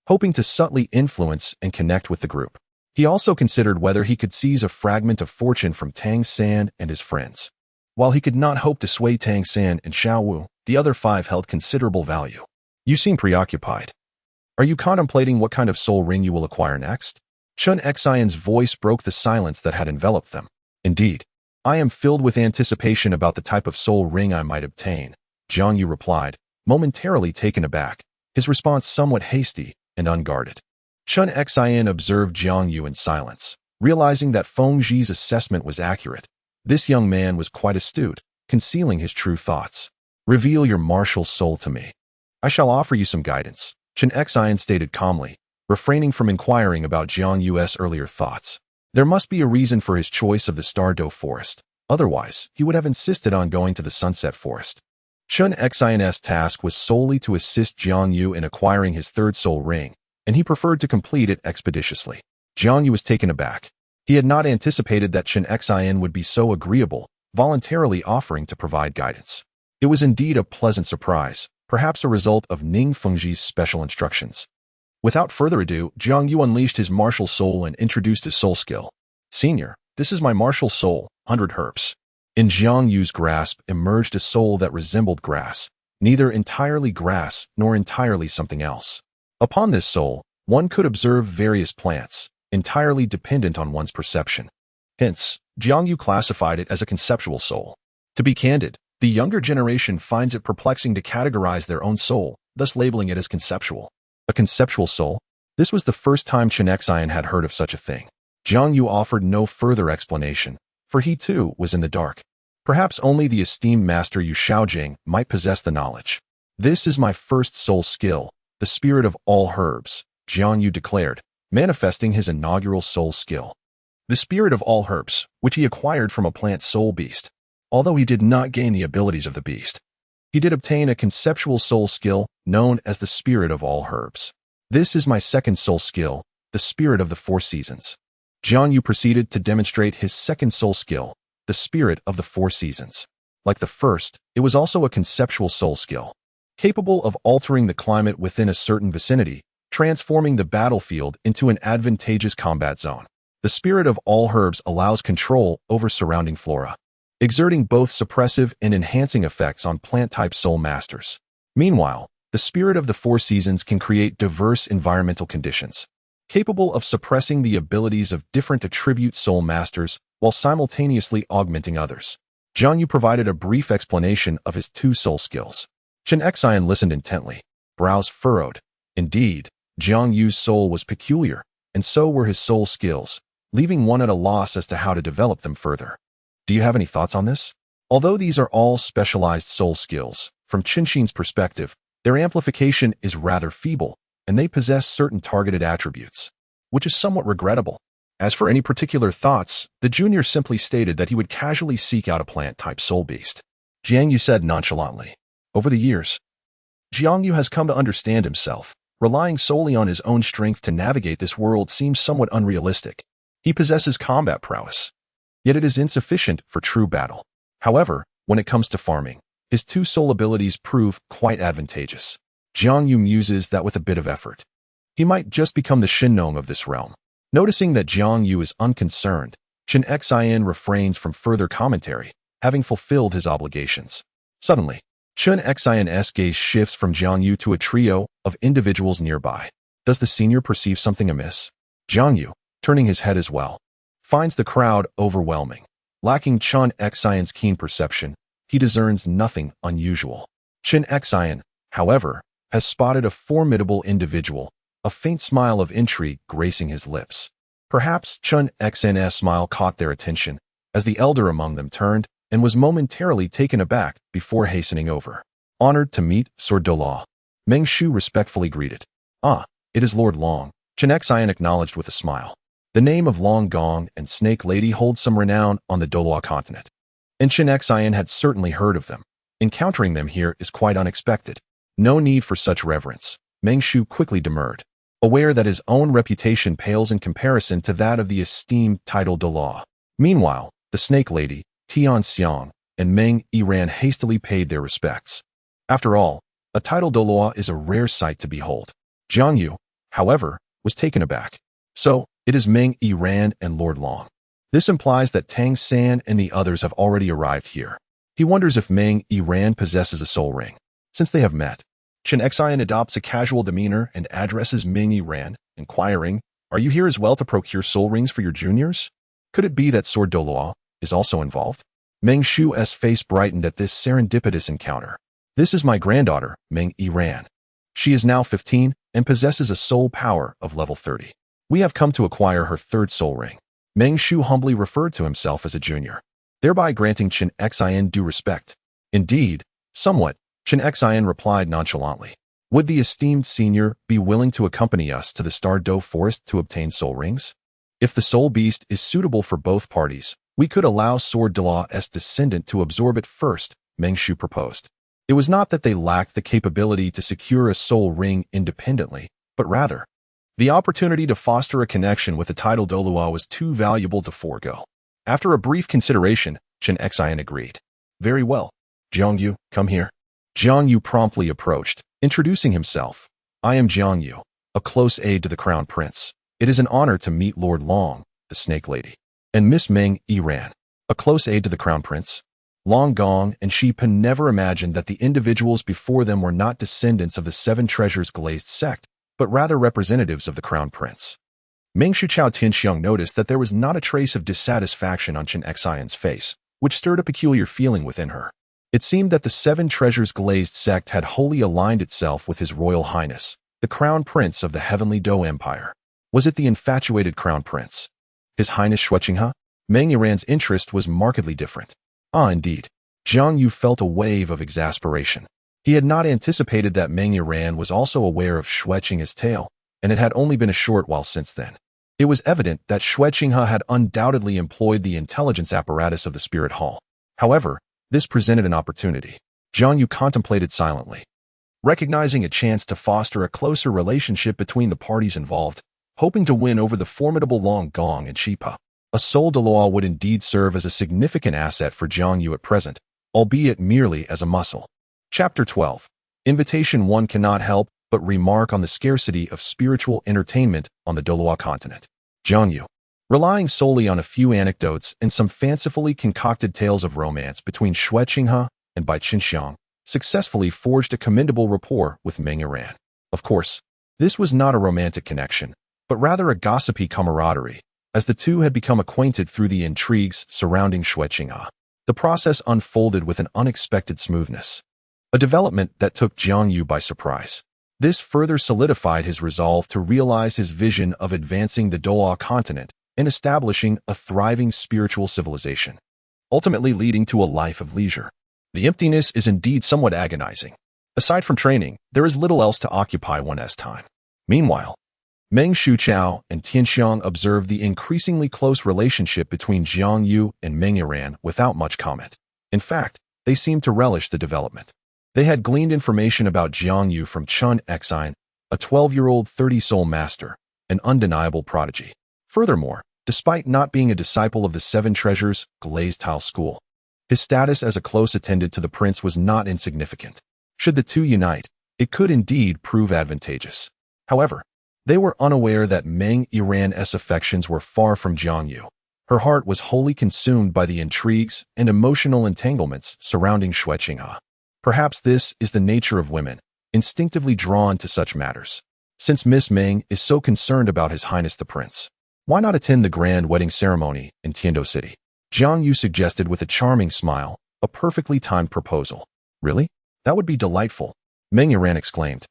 Speaker 1: hoping to subtly influence and connect with the group. He also considered whether he could seize a fragment of fortune from Tang San and his friends. While he could not hope to sway Tang San and Xiao Wu, the other five held considerable value. You seem preoccupied. Are you contemplating what kind of soul ring you will acquire next? Xue Qinghe's voice broke the silence that had enveloped them. Indeed, I am filled with anticipation about the type of soul ring I might obtain, Jiang Yu replied, momentarily taken aback, his response somewhat hasty and unguarded. Xue Qinghe observed Jiang Yu in silence, realizing that Feng Zhi's assessment was accurate. This young man was quite astute, concealing his true thoughts. Reveal your martial soul to me. I shall offer you some guidance, Xue Qinghe stated calmly, refraining from inquiring about Jiang Yu's earlier thoughts. There must be a reason for his choice of the Tiandou Forest. Otherwise, he would have insisted on going to the Sunset Forest. Xue Qinghe's task was solely to assist Jiang Yu in acquiring his third soul ring, and he preferred to complete it expeditiously. Jiang Yu was taken aback. He had not anticipated that Xue Qinghe would be so agreeable, voluntarily offering to provide guidance. It was indeed a pleasant surprise, perhaps a result of Ning Fengzhi's special instructions. Without further ado, Jiang Yu unleashed his martial soul and introduced his soul skill. Senior, this is my martial soul, 100 herps. In Jiang Yu's grasp emerged a soul that resembled grass, neither entirely grass nor entirely something else. Upon this soul, one could observe various plants, entirely dependent on one's perception. Hence, Jiang Yu classified it as a conceptual soul. To be candid, the younger generation finds it perplexing to categorize their own soul, thus labeling it as conceptual. A conceptual soul? This was the first time Xue Qinghe had heard of such a thing. Jiang Yu offered no further explanation, for he too was in the dark. Perhaps only the esteemed master Yu Shaojing might possess the knowledge. This is my first soul skill, the spirit of all herbs, Jiang Yu declared, manifesting his inaugural soul skill. The spirit of all herbs, which he acquired from a plant soul beast. Although he did not gain the abilities of the beast, he did obtain a conceptual soul skill known as the spirit of all herbs. This is my second soul skill, the spirit of the four seasons. Jiang Yu proceeded to demonstrate his second soul skill, the spirit of the four seasons. Like the first, it was also a conceptual soul skill, capable of altering the climate within a certain vicinity, transforming the battlefield into an advantageous combat zone. The spirit of all herbs allows control over surrounding flora, exerting both suppressive and enhancing effects on plant-type soul masters. Meanwhile, the spirit of the four seasons can create diverse environmental conditions, capable of suppressing the abilities of different attribute soul masters while simultaneously augmenting others. Jiang Yu provided a brief explanation of his two soul skills. Xue Qinghe listened intently, brows furrowed. Indeed, Jiang Yu's soul was peculiar, and so were his soul skills, leaving one at a loss as to how to develop them further. Do you have any thoughts on this? Although these are all specialized soul skills, from Qinshin's perspective, their amplification is rather feeble, and they possess certain targeted attributes, which is somewhat regrettable. As for any particular thoughts, the junior simply stated that he would casually seek out a plant-type soul beast. Jiang Yu said nonchalantly. Over the years, Jiang Yu has come to understand himself. Relying solely on his own strength to navigate this world seems somewhat unrealistic. He possesses combat prowess. yet it is insufficient for true battle. However, when it comes to farming, his two soul abilities prove quite advantageous. Jiang Yu muses that with a bit of effort, he might just become the Shinnong of this realm. Noticing that Jiang Yu is unconcerned, Qian Renxue refrains from further commentary, having fulfilled his obligations. Suddenly, Qian Renxue's gaze shifts from Jiang Yu to a trio of individuals nearby. Does the senior perceive something amiss? Jiang Yu, turning his head as well, finds the crowd overwhelming. Lacking Qian Renxue's keen perception, he discerns nothing unusual. Qian Renxue, however, has spotted a formidable individual, a faint smile of intrigue gracing his lips. Perhaps Qian Renxue's smile caught their attention, as the elder among them turned and was momentarily taken aback before hastening over. Honored to meet Sir Douluo, Meng Shu respectfully greeted. Ah, it is Lord Long, Qian Renxue acknowledged with a smile. The name of Long Gong and Snake Lady holds some renown on the Douluo Continent, and Qian Renxue had certainly heard of them. Encountering them here is quite unexpected. No need for such reverence, Meng Shu quickly demurred, aware that his own reputation pales in comparison to that of the esteemed title Douluo. Meanwhile, the Snake Lady, Tian Xiang, and Meng Yiran hastily paid their respects. After all, a title Douluo is a rare sight to behold. Jiang Yu, however, was taken aback. So, it is Meng Yiran and Lord Long. This implies that Tang San and the others have already arrived here. He wonders if Meng Yiran possesses a soul ring. Since they have met, Qian Renxue adopts a casual demeanor and addresses Meng Yiran, inquiring, "Are you here as well to procure soul rings for your juniors? Could it be that Sir Douluo is also involved?" Meng Shu's face brightened at this serendipitous encounter. "This is my granddaughter, Meng Yiran. She is now 15 and possesses a soul power of level 30. We have come to acquire her third soul ring." Meng Shu humbly referred to himself as a junior, thereby granting Qian Renxue due respect. Indeed, somewhat, Qian Renxue replied nonchalantly. "Would the esteemed senior be willing to accompany us to the Tiandou Forest to obtain soul rings? If the soul beast is suitable for both parties, we could allow Sir Douluo's descendant to absorb it first," Meng Shu proposed. It was not that they lacked the capability to secure a soul ring independently, but rather, the opportunity to foster a connection with the title Douluo was too valuable to forego. After a brief consideration, Qian Renxue agreed. "Very well. Jiang Yu, come here." Jiang Yu promptly approached, introducing himself. "I am Jiang Yu, a close aide to the Crown Prince. It is an honor to meet Lord Long, the Snake Lady, and Miss Meng Yiran, a close aide to the Crown Prince." Long Gong and Xipa never imagined that the individuals before them were not descendants of the Seven Treasures glazed sect, but rather representatives of the Crown Prince. Meng Shu Chao Tianxiang noticed that there was not a trace of dissatisfaction on Qian Renxue's face, which stirred a peculiar feeling within her. It seemed that the Seven Treasures glazed sect had wholly aligned itself with His Royal Highness, the Crown Prince of the Heavenly Douluo Empire. Was it the infatuated Crown Prince? His Highness Xue Qinghe? Meng Yiran's interest was markedly different. Ah, indeed. Jiang Yu felt a wave of exasperation. He had not anticipated that Meng Yiran was also aware of Xue Qinghe's tale, and it had only been a short while since then. It was evident that Xue Qinghe had undoubtedly employed the intelligence apparatus of the Spirit Hall. However, this presented an opportunity. Jiang Yu contemplated silently, recognizing a chance to foster a closer relationship between the parties involved, hoping to win over the formidable Long Gong and Xipa. A soul Douluo would indeed serve as a significant asset for Jiang Yu at present, albeit merely as a muscle. Chapter 12. Invitation 1 cannot help but remark on the scarcity of spiritual entertainment on the Douluo Continent. Jiang Yu, relying solely on a few anecdotes and some fancifully concocted tales of romance between Xue Qinghe and Bai Qinxiang, successfully forged a commendable rapport with Meng Yiran. Of course, this was not a romantic connection, but rather a gossipy camaraderie, as the two had become acquainted through the intrigues surrounding Xue Qinghe. The process unfolded with an unexpected smoothness, a development that took Jiang Yu by surprise. This further solidified his resolve to realize his vision of advancing the Douluo Continent and establishing a thriving spiritual civilization, ultimately leading to a life of leisure. The emptiness is indeed somewhat agonizing. Aside from training, there is little else to occupy one's time. Meanwhile, Meng Shuchao and Tianxiang observed the increasingly close relationship between Jiang Yu and Meng Yiran without much comment. In fact, they seemed to relish the development. They had gleaned information about Jiang Yu from Qian Renxue, a 12-year-old 30-soul master, an undeniable prodigy. Furthermore, Despite not being a disciple of the Seven Treasures glazed tile school, his status as a close attendant to the prince was not insignificant. Should the two unite, it could indeed prove advantageous. However, they were unaware that Meng Yiran's affections were far from Jiang Yu. Her heart was wholly consumed by the intrigues and emotional entanglements surrounding Xue Qinghe. Perhaps this is the nature of women, instinctively drawn to such matters. Since Miss Meng is so concerned about His Highness the Prince, why not attend the grand wedding ceremony in Tiandou City? Jiang Yu suggested with a charming smile, a perfectly timed proposal. Really? That would be delightful, Meng Yiran exclaimed,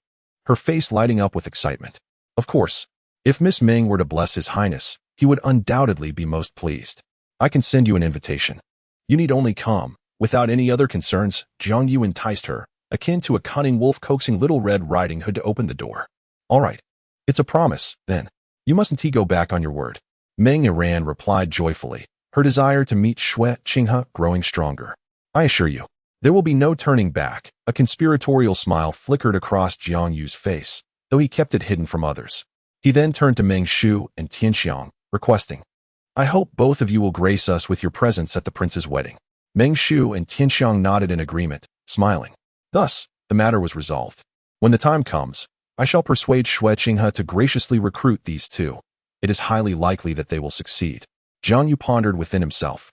Speaker 1: her face lighting up with excitement. Of course, if Miss Meng were to bless His Highness, he would undoubtedly be most pleased. I can send you an invitation. You need only come. Without any other concerns, Jiang Yu enticed her, akin to a cunning wolf coaxing Little Red Riding Hood to open the door. All right. It's a promise, then. You mustn't go back on your word. Meng Yiran replied joyfully, her desire to meet Xue Qinghe growing stronger. I assure you, there will be no turning back. A conspiratorial smile flickered across Jiang Yu's face, though he kept it hidden from others. He then turned to Meng Shu and Tianxiang, requesting, I hope both of you will grace us with your presence at the prince's wedding. Meng Shu and Tianxiang nodded in agreement, smiling. Thus, the matter was resolved. When the time comes, I shall persuade Xue Qinghe to graciously recruit these two. It is highly likely that they will succeed. Jiang Yu pondered within himself.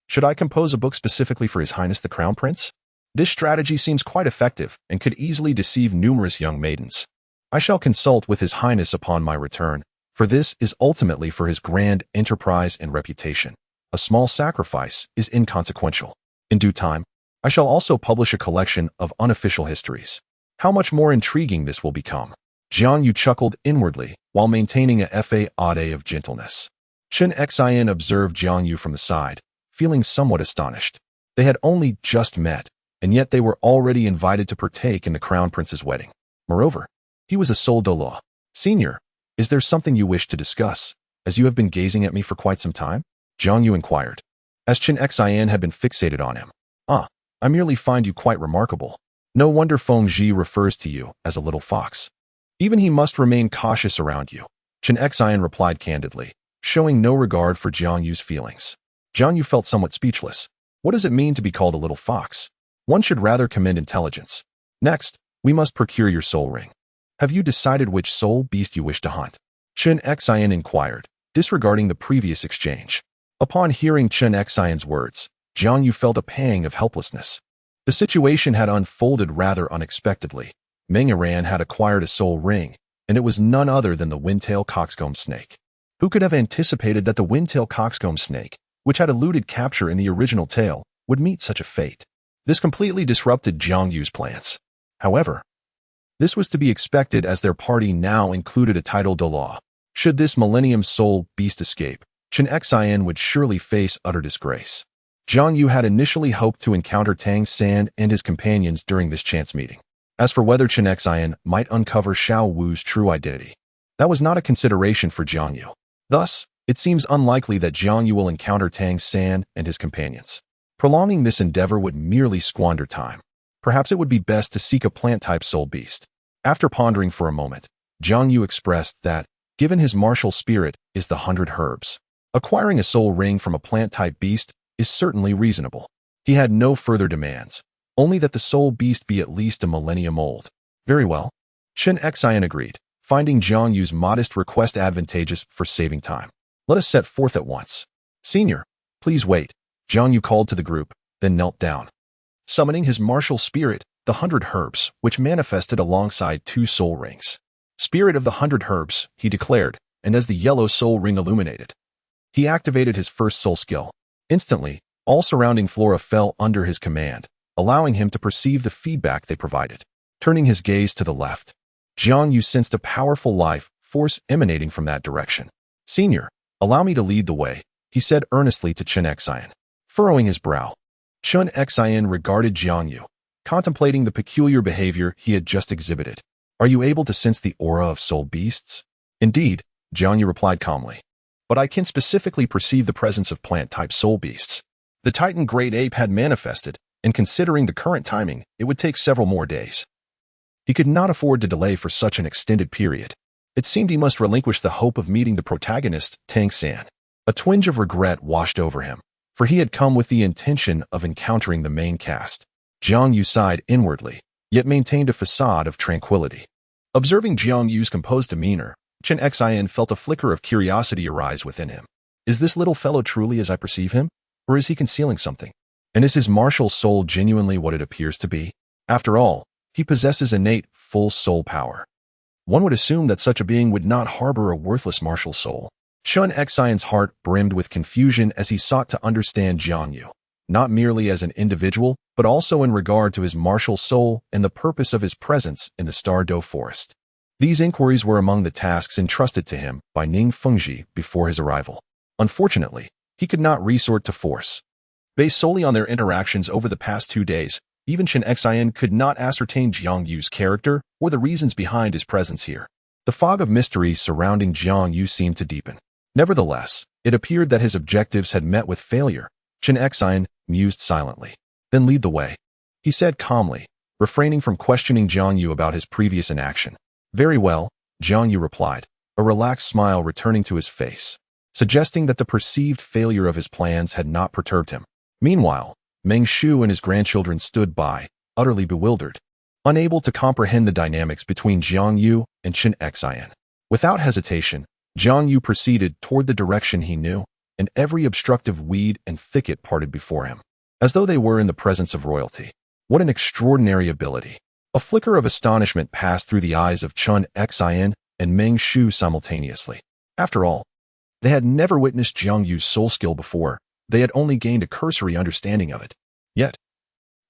Speaker 1: Should I compose a book specifically for His Highness the Crown Prince? This strategy seems quite effective and could easily deceive numerous young maidens. I shall consult with His Highness upon my return, for this is ultimately for his grand enterprise and reputation. A small sacrifice is inconsequential. In due time, I shall also publish a collection of unofficial histories. How much more intriguing this will become. Jiang Yu chuckled inwardly while maintaining a facade of gentleness. Qian Renxue observed Jiang Yu from the side, feeling somewhat astonished. They had only just met, and yet they were already invited to partake in the crown prince's wedding. Moreover, he was a sole Douluo. Senior, is there something you wish to discuss, as you have been gazing at me for quite some time? Jiang Yu inquired, as Qian Renxue had been fixated on him. I merely find you quite remarkable. No wonder Feng Zhi refers to you as a little fox. Even he must remain cautious around you, Qian Renxue replied candidly, showing no regard for Jiang Yu's feelings. Jiang Yu felt somewhat speechless. What does it mean to be called a little fox? One should rather commend intelligence. Next, we must procure your soul ring. Have you decided which soul beast you wish to hunt? Qian Renxue inquired, disregarding the previous exchange. Upon hearing Qian Renxue's words, Jiang Yu felt a pang of helplessness. The situation had unfolded rather unexpectedly. Meng Yiran had acquired a soul ring, and it was none other than the windtail coxcomb snake. Who could have anticipated that the windtail coxcomb snake, which had eluded capture in the original tale, would meet such a fate? This completely disrupted Jiang Yu's plans. However, this was to be expected as their party now included a titled Douluo. Should this Millennium Soul beast escape, Qian Renxue would surely face utter disgrace. Jiang Yu had initially hoped to encounter Tang San and his companions during this chance meeting. As for whether Qian Renxue might uncover Xiao Wu's true identity, that was not a consideration for Jiang Yu. Thus, it seems unlikely that Jiang Yu will encounter Tang San and his companions. Prolonging this endeavor would merely squander time. Perhaps it would be best to seek a plant-type soul beast. After pondering for a moment, Jiang Yu expressed that, given his martial spirit is the 100 herbs, acquiring a soul ring from a plant-type beast is certainly reasonable. He had no further demands, only that the soul beast be at least a millennium old. Very well. Qian Renxue agreed, finding Jiang Yu's modest request advantageous for saving time. Let us set forth at once. Senior, please wait. Jiang Yu called to the group, then knelt down. Summoning his martial spirit, the 100 herbs, which manifested alongside 2 soul rings. Spirit of the 100 herbs, he declared, and as the yellow soul ring illuminated, he activated his first soul skill. Instantly, all surrounding flora fell under his command, allowing him to perceive the feedback they provided. Turning his gaze to the left, Jiang Yu sensed a powerful life force emanating from that direction. Senior, allow me to lead the way, he said earnestly to Qian Renxue. Furrowing his brow, Qian Renxue regarded Jiang Yu, contemplating the peculiar behavior he had just exhibited. Are you able to sense the aura of soul beasts? Indeed, Jiang Yu replied calmly. But I can specifically perceive the presence of plant-type soul beasts. The Titan Great Ape had manifested, and considering the current timing, it would take several more days. He could not afford to delay for such an extended period. It seemed he must relinquish the hope of meeting the protagonist, Tang San. A twinge of regret washed over him, for he had come with the intention of encountering the main cast. Jiang Yu sighed inwardly, yet maintained a facade of tranquility. Observing Jiang Yu's composed demeanor, Qian Renxue felt a flicker of curiosity arise within him. Is this little fellow truly as I perceive him, or is he concealing something? And is his martial soul genuinely what it appears to be? After all, he possesses innate, full soul power. One would assume that such a being would not harbor a worthless martial soul. Qian Renxue's heart brimmed with confusion as he sought to understand Jiang Yu, not merely as an individual, but also in regard to his martial soul and the purpose of his presence in the Tiandou Forest. These inquiries were among the tasks entrusted to him by Ning Fengji before his arrival. Unfortunately, he could not resort to force. Based solely on their interactions over the past 2 days, even Qian Renxue could not ascertain Jiang Yu's character or the reasons behind his presence here. The fog of mystery surrounding Jiang Yu seemed to deepen. Nevertheless, it appeared that his objectives had met with failure. Qian Renxue mused silently. Then lead the way, he said calmly, refraining from questioning Jiang Yu about his previous inaction. Very well, Jiang Yu replied, a relaxed smile returning to his face, suggesting that the perceived failure of his plans had not perturbed him. Meanwhile, Meng Shu and his grandchildren stood by, utterly bewildered, unable to comprehend the dynamics between Jiang Yu and Qian Renxue. Without hesitation, Jiang Yu proceeded toward the direction he knew, and every obstructive weed and thicket parted before him, as though they were in the presence of royalty. What an extraordinary ability! A flicker of astonishment passed through the eyes of Qian Renxue and Meng Shu simultaneously. After all, they had never witnessed Jiang Yu's soul skill before. They had only gained a cursory understanding of it. Yet,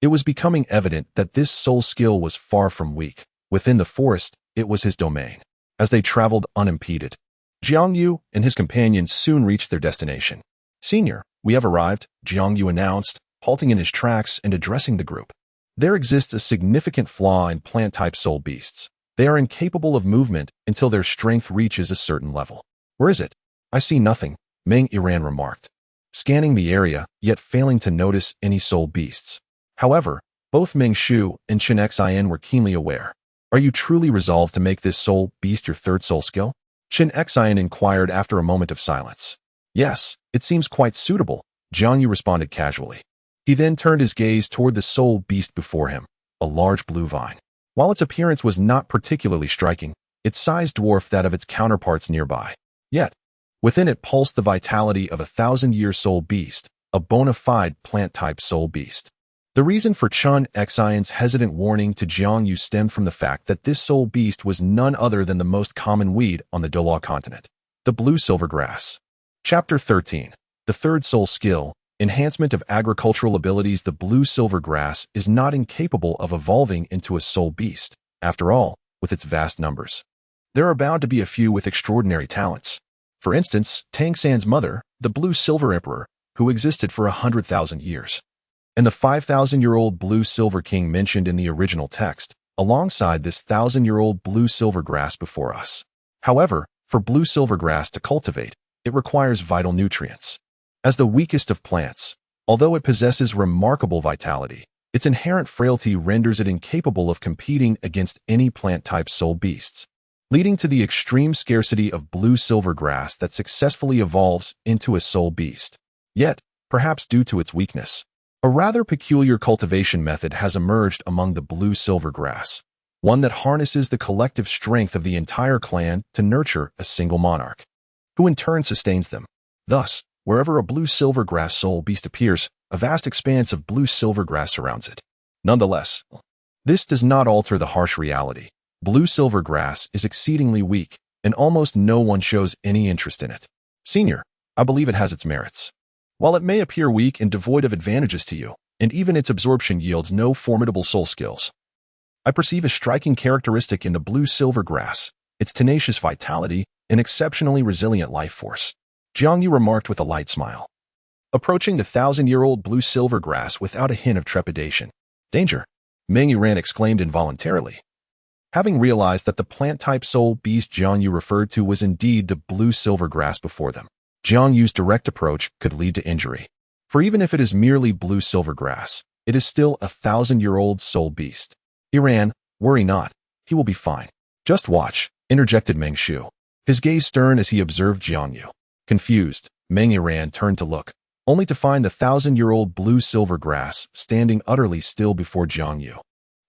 Speaker 1: it was becoming evident that this soul skill was far from weak. Within the forest, it was his domain. As they traveled unimpeded, Jiang Yu and his companions soon reached their destination. Senior, we have arrived, Jiang Yu announced, halting in his tracks and addressing the group. There exists a significant flaw in plant-type soul beasts. They are incapable of movement until their strength reaches a certain level. Where is it? I see nothing, Meng Iran remarked, scanning the area, yet failing to notice any soul beasts. However, both Meng Shu and Qian Renxue were keenly aware. Are you truly resolved to make this soul beast your third soul skill? Qian Renxue inquired after a moment of silence. Yes, it seems quite suitable, Jiang Yu responded casually. He then turned his gaze toward the soul beast before him, a large blue vine. While its appearance was not particularly striking, its size dwarfed that of its counterparts nearby. Yet, within it pulsed the vitality of a 1,000-year soul beast, a bona fide plant-type soul beast. The reason for Qian Renxue's hesitant warning to Jiang Yu stemmed from the fact that this soul beast was none other than the most common weed on the Douluo Continent, the blue silvergrass. Chapter 13. The third soul skill, enhancement of agricultural abilities. The blue silvergrass is not incapable of evolving into a soul beast. After all, with its vast numbers, there are bound to be a few with extraordinary talents. For instance, Tang San's mother, the blue silver emperor, who existed for 100,000 years. And the 5,000-year-old blue silver king mentioned in the original text, alongside this 1,000-year-old blue silvergrass before us. However, for blue silvergrass to cultivate, it requires vital nutrients. As the weakest of plants, although it possesses remarkable vitality, its inherent frailty renders it incapable of competing against any plant-type soul beasts, leading to the extreme scarcity of blue silvergrass that successfully evolves into a soul beast. Yet, perhaps due to its weakness, a rather peculiar cultivation method has emerged among the blue silvergrass, one that harnesses the collective strength of the entire clan to nurture a single monarch, who in turn sustains them. Thus, wherever a blue silvergrass soul beast appears, a vast expanse of blue silvergrass surrounds it. Nonetheless, this does not alter the harsh reality. Blue silvergrass is exceedingly weak, and almost no one shows any interest in it. Senior, I believe it has its merits. While it may appear weak and devoid of advantages to you, and even its absorption yields no formidable soul skills, I perceive a striking characteristic in the blue silvergrass, its tenacious vitality and exceptionally resilient life force, Jiang Yu remarked with a light smile, approaching the 1,000-year-old blue silvergrass without a hint of trepidation. Danger, Meng Iran exclaimed involuntarily. Having realized that the plant-type soul beast Jiang Yu referred to was indeed the blue silvergrass before them, Jiang Yu's direct approach could lead to injury. For even if it is merely blue silvergrass, it is still a 1,000-year-old soul beast. Iran, worry not, he will be fine. Just watch, interjected Meng Shu, his gaze stern as he observed Jiang Yu. Confused, Meng Yiran turned to look, only to find the 1,000-year-old blue-silver grass standing utterly still before Jiang Yu,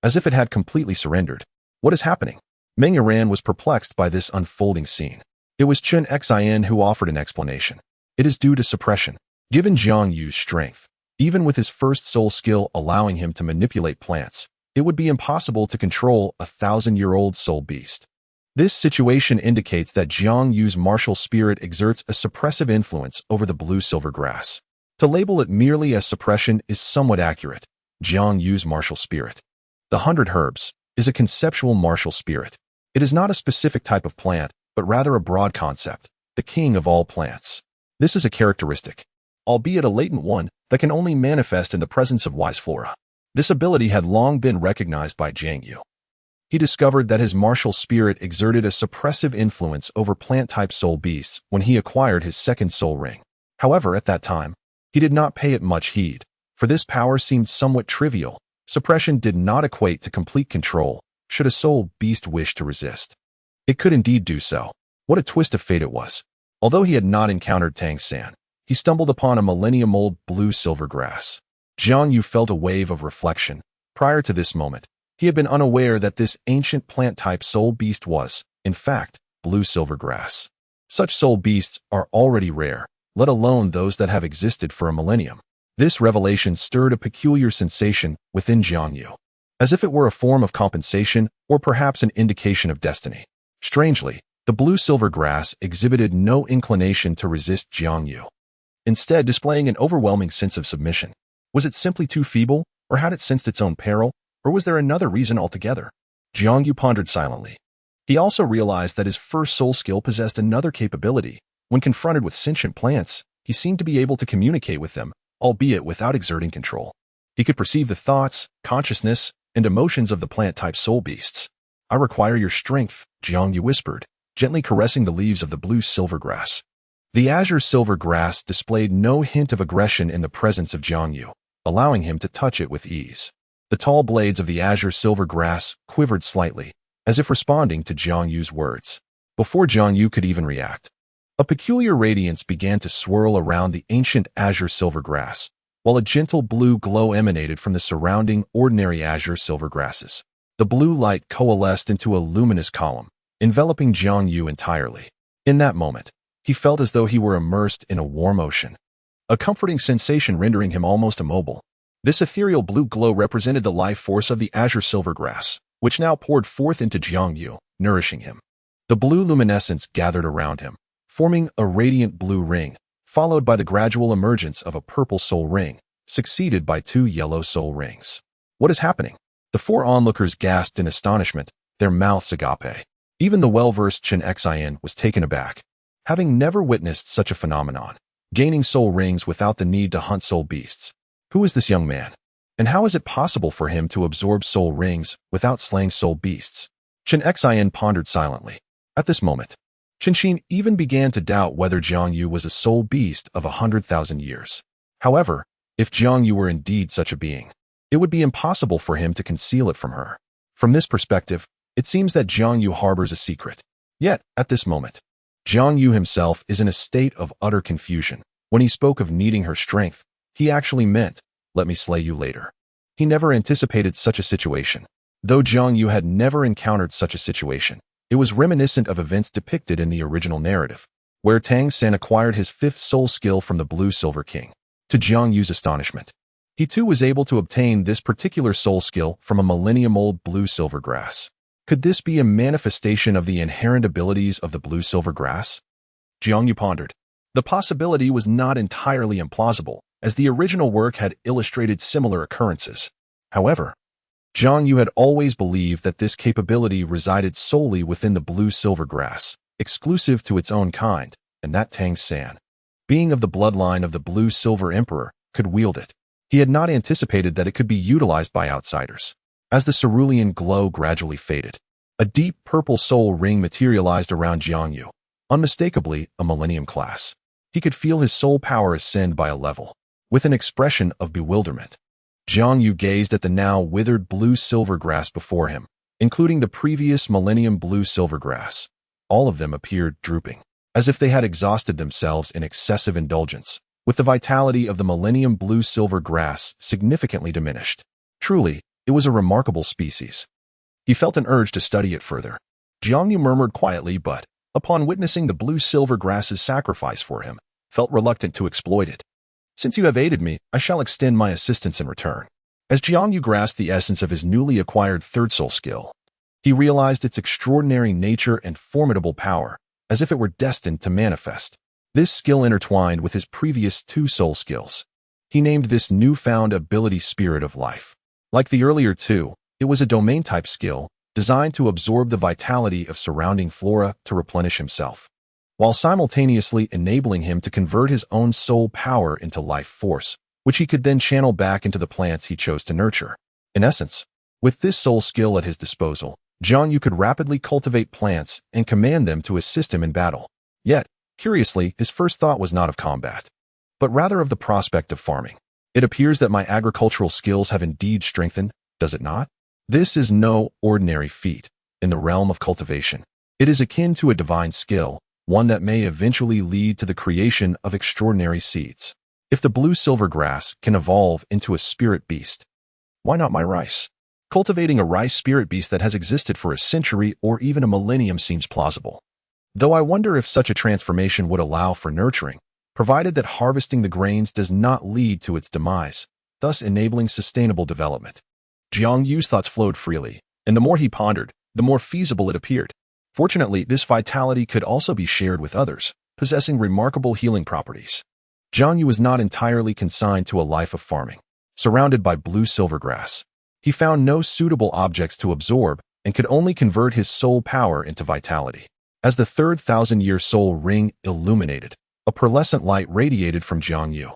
Speaker 1: as if it had completely surrendered. What is happening? Meng Yiran was perplexed by this unfolding scene. It was Qian Renxue who offered an explanation. It is due to suppression. Given Jiang Yu's strength, even with his first soul skill allowing him to manipulate plants, it would be impossible to control a 1,000-year-old soul beast. This situation indicates that Jiang Yu's martial spirit exerts a suppressive influence over the blue-silver grass. To label it merely as suppression is somewhat accurate. Jiang Yu's martial spirit, the 100 herbs, is a conceptual martial spirit. It is not a specific type of plant, but rather a broad concept, the king of all plants. This is a characteristic, albeit a latent one, that can only manifest in the presence of wise flora. This ability had long been recognized by Jiang Yu. He discovered that his martial spirit exerted a suppressive influence over plant-type soul beasts when he acquired his second soul ring. However, at that time, he did not pay it much heed, for this power seemed somewhat trivial. Suppression did not equate to complete control, should a soul beast wish to resist. It could indeed do so. What a twist of fate it was. Although he had not encountered Tang San, he stumbled upon a millennium-old blue-silver grass. Jiang Yu felt a wave of reflection. Prior to this moment, he had been unaware that this ancient plant-type soul beast was, in fact, blue-silver grass. Such soul beasts are already rare, let alone those that have existed for a millennium. This revelation stirred a peculiar sensation within Jiang Yu, as if it were a form of compensation or perhaps an indication of destiny. Strangely, the blue-silver grass exhibited no inclination to resist Jiang Yu, instead displaying an overwhelming sense of submission. Was it simply too feeble, or had it sensed its own peril, or was there another reason altogether? Jiang Yu pondered silently. He also realized that his first soul skill possessed another capability. When confronted with sentient plants, he seemed to be able to communicate with them, albeit without exerting control. He could perceive the thoughts, consciousness, and emotions of the plant-type soul beasts. I require your strength, Jiang Yu whispered, gently caressing the leaves of the blue-silver grass. The azure-silver grass displayed no hint of aggression in the presence of Jiang Yu, allowing him to touch it with ease. The tall blades of the azure-silver grass quivered slightly, as if responding to Jiang Yu's words. Before Jiang Yu could even react, a peculiar radiance began to swirl around the ancient azure-silver grass, while a gentle blue glow emanated from the surrounding ordinary azure-silver grasses. The blue light coalesced into a luminous column, enveloping Jiang Yu entirely. In that moment, he felt as though he were immersed in a warm ocean, a comforting sensation rendering him almost immobile. This ethereal blue glow represented the life force of the azure-silver grass, which now poured forth into Jiang Yu, nourishing him. The blue luminescence gathered around him, forming a radiant blue ring, followed by the gradual emergence of a purple soul ring, succeeded by 2 yellow soul rings. What is happening? The 4 onlookers gasped in astonishment, their mouths agape. Even the well-versed Qian Renxue was taken aback, having never witnessed such a phenomenon, gaining soul rings without the need to hunt soul beasts. Who is this young man? And how is it possible for him to absorb soul rings without slaying soul beasts? Qian Renxue pondered silently. At this moment, Qian even began to doubt whether Jiang Yu was a soul beast of 100,000 years. However, if Jiang Yu were indeed such a being, it would be impossible for him to conceal it from her. From this perspective, it seems that Jiang Yu harbors a secret. Yet, at this moment, Jiang Yu himself is in a state of utter confusion. When he spoke of needing her strength, he actually meant, let me slay you later. He never anticipated such a situation. Though Jiang Yu had never encountered such a situation, it was reminiscent of events depicted in the original narrative, where Tang San acquired his 5th soul skill from the Blue-Silver King. To Jiang Yu's astonishment, he too was able to obtain this particular soul skill from a millennium-old blue-silver grass. Could this be a manifestation of the inherent abilities of the blue-silver grass? Jiang Yu pondered. The possibility was not entirely implausible, as the original work had illustrated similar occurrences. However, Jiang Yu had always believed that this capability resided solely within the blue-silver grass, exclusive to its own kind, and that Tang San, being of the bloodline of the Blue-Silver Emperor, could wield it. He had not anticipated that it could be utilized by outsiders. As the cerulean glow gradually faded, a deep purple soul ring materialized around Jiang Yu, unmistakably a millennium class. He could feel his soul power ascend by a level. With an expression of bewilderment, Jiang Yu gazed at the now withered blue-silver grass before him, including the previous millennium blue-silver grass. All of them appeared drooping. as if they had exhausted themselves in excessive indulgence, with the vitality of the millennium blue-silver grass significantly diminished. Truly, it was a remarkable species. He felt an urge to study it further. Jiang Yu murmured quietly, but, upon witnessing the blue-silver grass's sacrifice for him, felt reluctant to exploit it. Since you have aided me, I shall extend my assistance in return. As Jiang Yu grasped the essence of his newly acquired third soul skill, he realized its extraordinary nature and formidable power, as if it were destined to manifest. This skill intertwined with his previous two soul skills. He named this newfound ability Spirit of Life. Like the earlier two, it was a domain-type skill, designed to absorb the vitality of surrounding flora to replenish himself, while simultaneously enabling him to convert his own soul power into life force, which he could then channel back into the plants he chose to nurture. In essence, with this soul skill at his disposal, Jiang Yu could rapidly cultivate plants and command them to assist him in battle. Yet, curiously, his first thought was not of combat, but rather of the prospect of farming. It appears that my agricultural skills have indeed strengthened, does it not? This is no ordinary feat in the realm of cultivation. It is akin to a divine skill, one that may eventually lead to the creation of extraordinary seeds. If the blue-silver grass can evolve into a spirit beast, why not my rice? Cultivating a rice spirit beast that has existed for a century or even a millennium seems plausible. Though I wonder if such a transformation would allow for nurturing, provided that harvesting the grains does not lead to its demise, thus enabling sustainable development. Jiang Yu's thoughts flowed freely, and the more he pondered, the more feasible it appeared. Fortunately, this vitality could also be shared with others, possessing remarkable healing properties. Jiang Yu was not entirely consigned to a life of farming. Surrounded by blue-silver grass, he found no suitable objects to absorb and could only convert his soul power into vitality. As the third thousand-year soul ring illuminated, a pearlescent light radiated from Jiang Yu,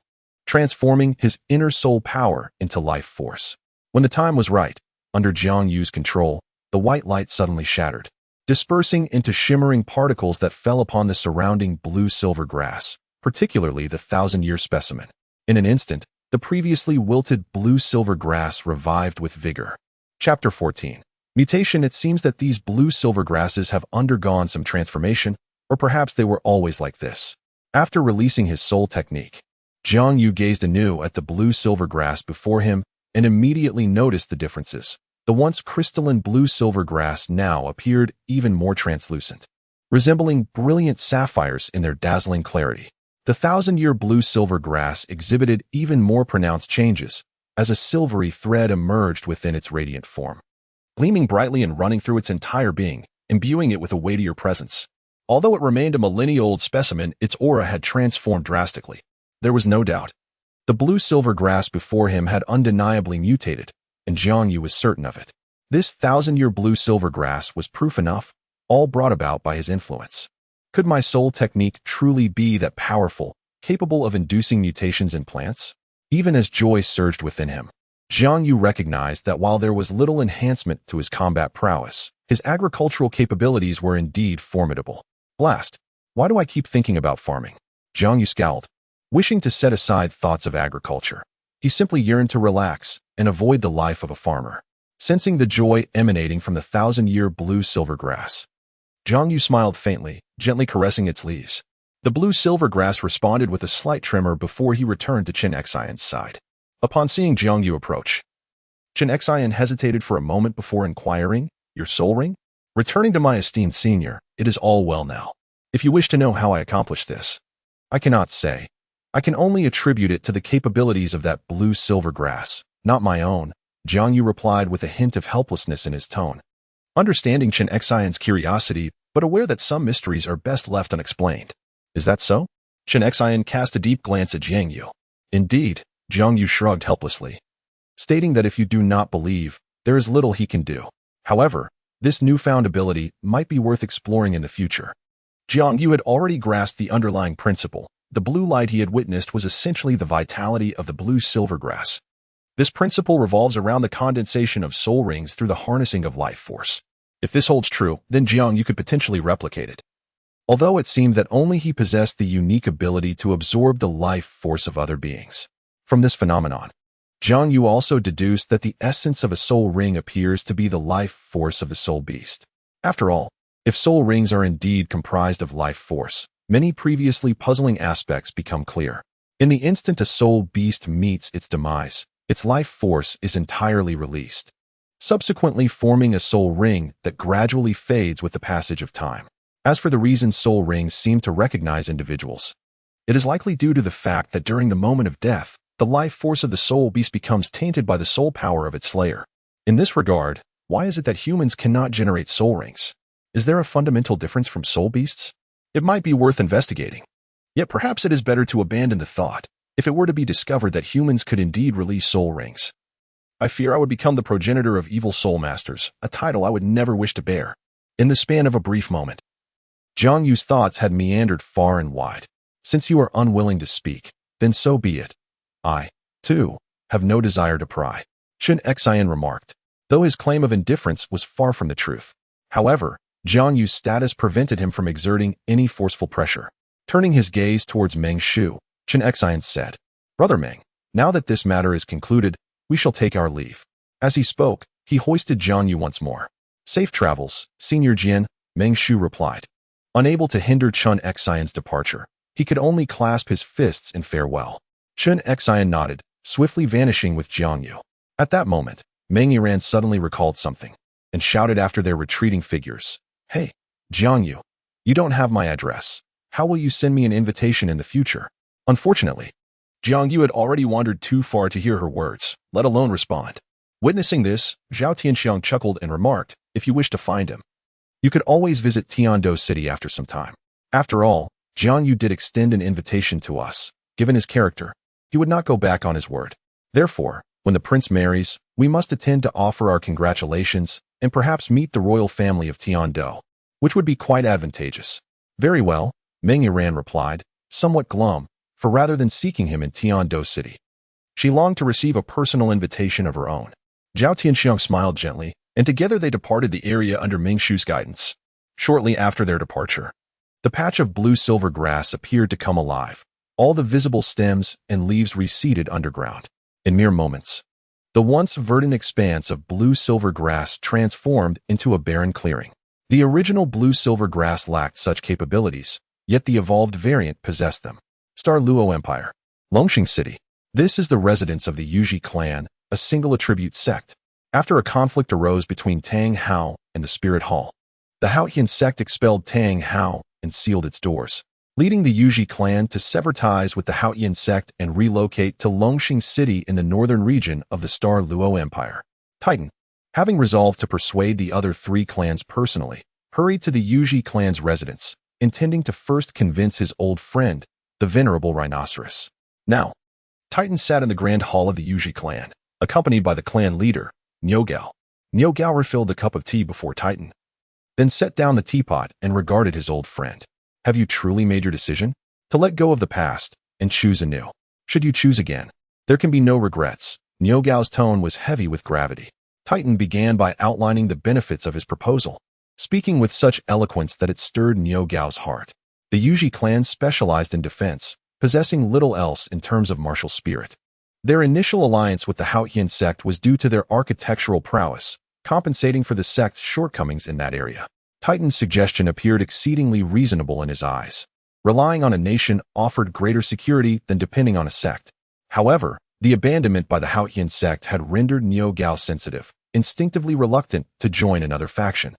Speaker 1: transforming his inner soul power into life force. When the time was right, under Jiang Yu's control, the white light suddenly shattered, dispersing into shimmering particles that fell upon the surrounding blue-silver grass, particularly the thousand-year specimen. In an instant, the previously wilted blue-silver grass revived with vigor. Chapter 14. Mutation. It seems that these blue-silver grasses have undergone some transformation, or perhaps they were always like this. After releasing his soul technique, Jiang Yu gazed anew at the blue-silver grass before him and immediately noticed the differences. The once crystalline blue-silver grass now appeared even more translucent, resembling brilliant sapphires in their dazzling clarity. The thousand-year blue-silver grass exhibited even more pronounced changes, as a silvery thread emerged within its radiant form, gleaming brightly and running through its entire being, imbuing it with a weightier presence. Although it remained a millennia-old specimen, its aura had transformed drastically. There was no doubt. The blue-silver grass before him had undeniably mutated, and Jiang Yu was certain of it. This thousand-year blue-silver grass was proof enough, all brought about by his influence. Could my soul technique truly be that powerful, capable of inducing mutations in plants? Even as joy surged within him, Jiang Yu recognized that while there was little enhancement to his combat prowess, his agricultural capabilities were indeed formidable. Blast! Why do I keep thinking about farming? Jiang Yu scowled, wishing to set aside thoughts of agriculture. He simply yearned to relax and avoid the life of a farmer. Sensing the joy emanating from the thousand-year blue-silver grass, Jiang Yu smiled faintly, gently caressing its leaves. The blue-silver grass responded with a slight tremor before he returned to Qian Renxue's side. Upon seeing Jiang Yu approach, Qian Renxue hesitated for a moment before inquiring, "Your soul ring?" Returning to my esteemed senior, it is all well now. If you wish to know how I accomplished this, I cannot say. I can only attribute it to the capabilities of that blue-silver grass, not my own, Jiang Yu replied with a hint of helplessness in his tone. Understanding Qian Renxue's curiosity, but aware that some mysteries are best left unexplained. Is that so? Qian Renxue cast a deep glance at Jiang Yu. Indeed, Jiang Yu shrugged helplessly, stating that if you do not believe, there is little he can do. However, this newfound ability might be worth exploring in the future. Jiang Yu had already grasped the underlying principle. The blue light he had witnessed was essentially the vitality of the blue-silver grass. This principle revolves around the condensation of soul rings through the harnessing of life force. If this holds true, then Jiang Yu could potentially replicate it. Although it seemed that only he possessed the unique ability to absorb the life force of other beings. From this phenomenon, Jiang Yu also deduced that the essence of a soul ring appears to be the life force of the soul beast. After all, if soul rings are indeed comprised of life force, many previously puzzling aspects become clear. In the instant a soul beast meets its demise, its life force is entirely released, subsequently forming a soul ring that gradually fades with the passage of time. As for the reason soul rings seem to recognize individuals, it is likely due to the fact that during the moment of death, the life force of the soul beast becomes tainted by the soul power of its slayer. In this regard, why is it that humans cannot generate soul rings? Is there a fundamental difference from soul beasts? It might be worth investigating. Yet perhaps it is better to abandon the thought if it were to be discovered that humans could indeed release soul rings. I fear I would become the progenitor of evil soul masters, a title I would never wish to bear. In the span of a brief moment, Jiang Yu's thoughts had meandered far and wide. Since you are unwilling to speak, then so be it. I, too, have no desire to pry, Xue Qinghe remarked, though his claim of indifference was far from the truth. However, Jiang Yu's status prevented him from exerting any forceful pressure. Turning his gaze towards Meng Shu, Xue Qinghe said, "Brother Meng, now that this matter is concluded, we shall take our leave." As he spoke, he hoisted Jiang Yu once more. "Safe travels, Senior Jian," Meng Shu replied. Unable to hinder Xue Qinghe's departure, he could only clasp his fists in farewell. Xue Qinghe nodded, swiftly vanishing with Jiang Yu. At that moment, Meng Yiran suddenly recalled something, and shouted after their retreating figures, "Hey, Jiang Yu, you don't have my address. How will you send me an invitation in the future?" Unfortunately, Jiang Yu had already wandered too far to hear her words, let alone respond. Witnessing this, Zhao Tianxiang chuckled and remarked, "If you wish to find him, you could always visit Tiandou City after some time." After all, Jiang Yu did extend an invitation to us. Given his character, he would not go back on his word. Therefore, when the prince marries, we must attend to offer our congratulations and perhaps meet the royal family of Tiandou, which would be quite advantageous. "Very well," Meng Yiran replied, somewhat glum, for rather than seeking him in Tiandou City, she longed to receive a personal invitation of her own. Zhao Tianxiang smiled gently, and together they departed the area under Meng Shu's guidance. Shortly after their departure, the patch of blue-silver grass appeared to come alive. All the visible stems and leaves receded underground. In mere moments, the once verdant expanse of blue-silver grass transformed into a barren clearing. The original blue-silver grass lacked such capabilities, yet the evolved variant possessed them. Douluo Empire. Longxing City. This is the residence of the Yuji clan, a single attribute sect. After a conflict arose between Tang Hao and the Spirit Hall, the Haotian sect expelled Tang Hao and sealed its doors, leading the Yuji clan to sever ties with the Haotian sect and relocate to Longxing City in the northern region of the Douluo Empire. Titan, having resolved to persuade the other three clans personally, hurried to the Yuji clan's residence, intending to first convince his old friend, the venerable rhinoceros. Now, Titan sat in the grand hall of the Yuji clan, accompanied by the clan leader, Niugao. Niugao refilled the cup of tea before Titan, then set down the teapot and regarded his old friend. "Have you truly made your decision? To let go of the past and choose anew? Should you choose again, there can be no regrets." Niugao's tone was heavy with gravity. Titan began by outlining the benefits of his proposal, speaking with such eloquence that it stirred Niugao's heart. The Yuji clan specialized in defense, possessing little else in terms of martial spirit. Their initial alliance with the Haotian sect was due to their architectural prowess, compensating for the sect's shortcomings in that area. Titan's suggestion appeared exceedingly reasonable in his eyes. Relying on a nation offered greater security than depending on a sect. However, the abandonment by the Haotian sect had rendered Niugao sensitive, instinctively reluctant to join another faction.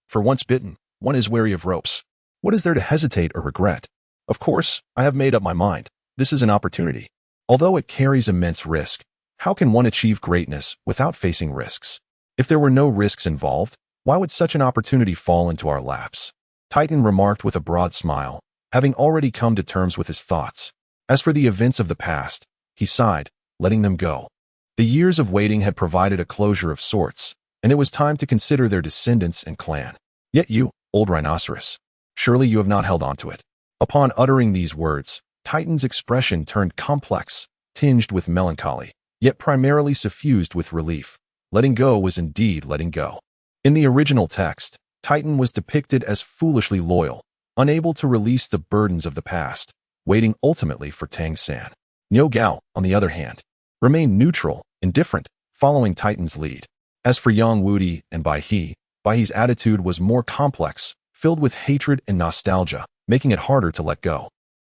Speaker 1: For once bitten, one is wary of ropes. What is there to hesitate or regret? Of course, I have made up my mind. This is an opportunity. Although it carries immense risk, how can one achieve greatness without facing risks? If there were no risks involved, why would such an opportunity fall into our laps? Titan remarked with a broad smile, having already come to terms with his thoughts. As for the events of the past, he sighed, letting them go. The years of waiting had provided a closure of sorts, and it was time to consider their descendants and clan. Yet you, old rhinoceros, surely you have not held on to it. Upon uttering these words, Titan's expression turned complex, tinged with melancholy, yet primarily suffused with relief. Letting go was indeed letting go. In the original text, Titan was depicted as foolishly loyal, unable to release the burdens of the past, waiting ultimately for Tang San. Niugao, on the other hand, remained neutral, indifferent, following Titan's lead. As for Yang Wudi and Baihe's attitude was more complex, filled with hatred and nostalgia, making it harder to let go.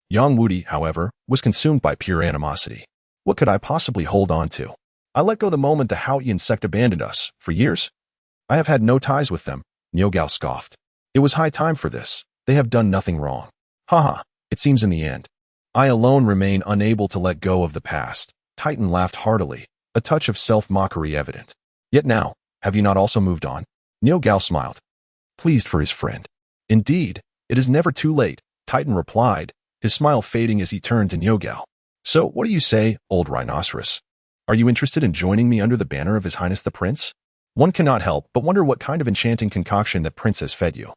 Speaker 1: Yang Wudi, however, was consumed by pure animosity. What could I possibly hold on to? I let go the moment the Haotian sect abandoned us. For years, I have had no ties with them, Niu Gao scoffed. It was high time for this. They have done nothing wrong. Haha, it seems in the end, I alone remain unable to let go of the past. Titan laughed heartily, a touch of self-mockery evident. Yet now, have you not also moved on? Niu Gao smiled, pleased for his friend. Indeed, it is never too late, Titan replied, his smile fading as he turned to Niu Gao. So, what do you say, old rhinoceros? Are you interested in joining me under the banner of His Highness the Prince? One cannot help but wonder what kind of enchanting concoction that prince has fed you.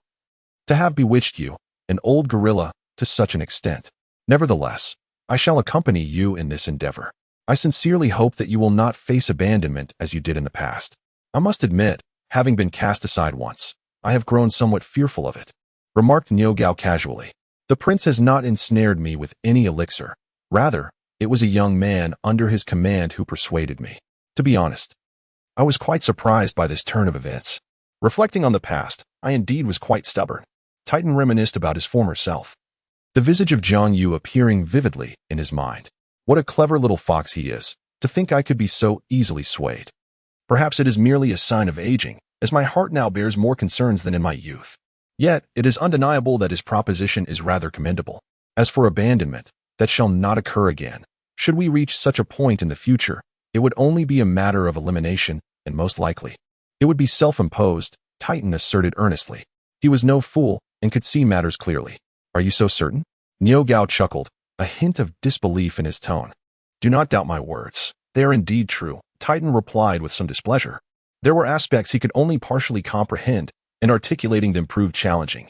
Speaker 1: To have bewitched you, an old gorilla, to such an extent. Nevertheless, I shall accompany you in this endeavor. I sincerely hope that you will not face abandonment as you did in the past. I must admit, having been cast aside once, I have grown somewhat fearful of it, remarked Niu Gao casually. The prince has not ensnared me with any elixir. Rather, it was a young man under his command who persuaded me. To be honest, I was quite surprised by this turn of events. Reflecting on the past, I indeed was quite stubborn. Titan reminisced about his former self, the visage of Jiang Yu appearing vividly in his mind. What a clever little fox he is, to think I could be so easily swayed. Perhaps it is merely a sign of aging, as my heart now bears more concerns than in my youth. Yet, it is undeniable that his proposition is rather commendable. As for abandonment, that shall not occur again. Should we reach such a point in the future, it would only be a matter of elimination, and most likely, it would be self-imposed, Titan asserted earnestly. He was no fool and could see matters clearly. Are you so certain? Niu Gao chuckled, a hint of disbelief in his tone. Do not doubt my words. They are indeed true, Titan replied with some displeasure. There were aspects he could only partially comprehend, and articulating them proved challenging.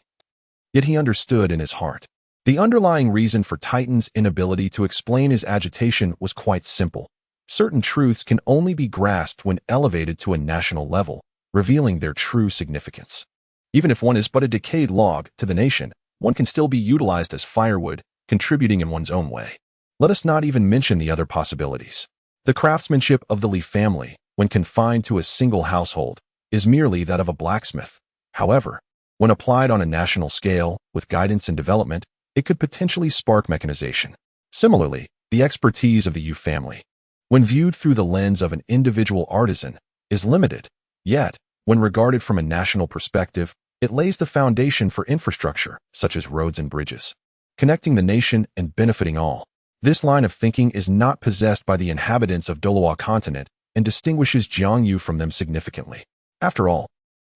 Speaker 1: Yet he understood in his heart. The underlying reason for Titan's inability to explain his agitation was quite simple. Certain truths can only be grasped when elevated to a national level, revealing their true significance. Even if one is but a decayed log to the nation, one can still be utilized as firewood, contributing in one's own way. Let us not even mention the other possibilities. The craftsmanship of the Li family, when confined to a single household, is merely that of a blacksmith. However, when applied on a national scale, with guidance and development, it could potentially spark mechanization. Similarly, the expertise of the Yu family, when viewed through the lens of an individual artisan, is limited. Yet, when regarded from a national perspective, it lays the foundation for infrastructure, such as roads and bridges, connecting the nation and benefiting all. This line of thinking is not possessed by the inhabitants of Douluo Continent and distinguishes Jiang Yu from them significantly. After all,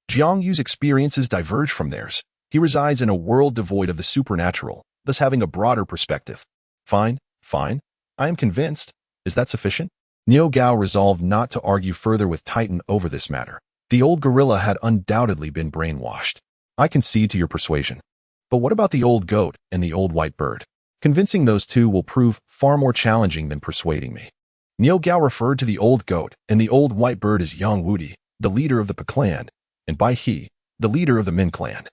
Speaker 1: Jiang Yu's experiences diverge from theirs. He resides in a world devoid of the supernatural, thus having a broader perspective. Fine. I am convinced. Is that sufficient? Niu Gao resolved not to argue further with Titan over this matter. The old gorilla had undoubtedly been brainwashed. I concede to your persuasion. But what about the old goat and the old white bird? Convincing those two will prove far more challenging than persuading me. Niu Gao referred to the old goat and the old white bird as Yang Wudi, the leader of the Pa clan, and by he, the leader of the Min clan,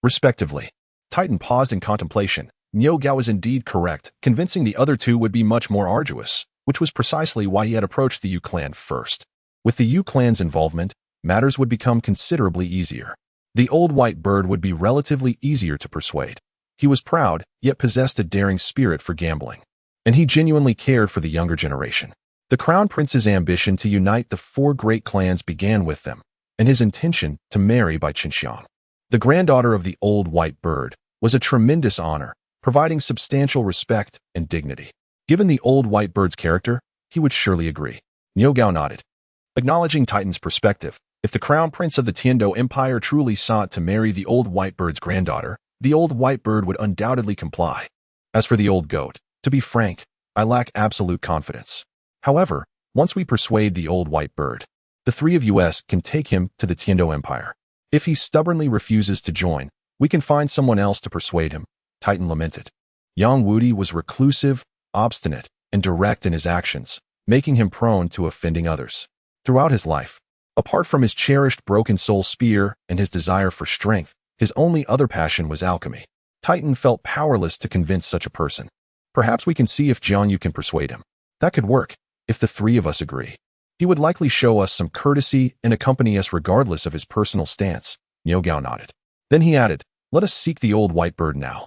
Speaker 1: respectively. Titan paused in contemplation. Niu Gao was indeed correct. Convincing the other two would be much more arduous, which was precisely why he had approached the Yu clan first. With the Yu clan's involvement, matters would become considerably easier. The old white bird would be relatively easier to persuade. He was proud, yet possessed a daring spirit for gambling, and he genuinely cared for the younger generation. The crown prince's ambition to unite the four great clans began with them, and his intention to marry by Qinxiang, the granddaughter of the old white bird, was a tremendous honor, providing substantial respect and dignity. Given the old white bird's character, he would surely agree. Niu Gao nodded, acknowledging Titan's perspective. If the crown prince of the Tiandou Empire truly sought to marry the old white bird's granddaughter, the old white bird would undoubtedly comply. As for the old goat, to be frank, I lack absolute confidence. However, once we persuade the old white bird, the three of us can take him to the Tiandou Empire. If he stubbornly refuses to join, we can find someone else to persuade him, Titan lamented. Yang Wudi was reclusive, obstinate, and direct in his actions, making him prone to offending others. Throughout his life, apart from his cherished broken soul spear and his desire for strength, his only other passion was alchemy. Titan felt powerless to convince such a person. Perhaps we can see if Jiang Yu can persuade him. That could work, if the three of us agree. He would likely show us some courtesy and accompany us regardless of his personal stance. Niu Gao nodded. Then he added, let us seek the old white bird now.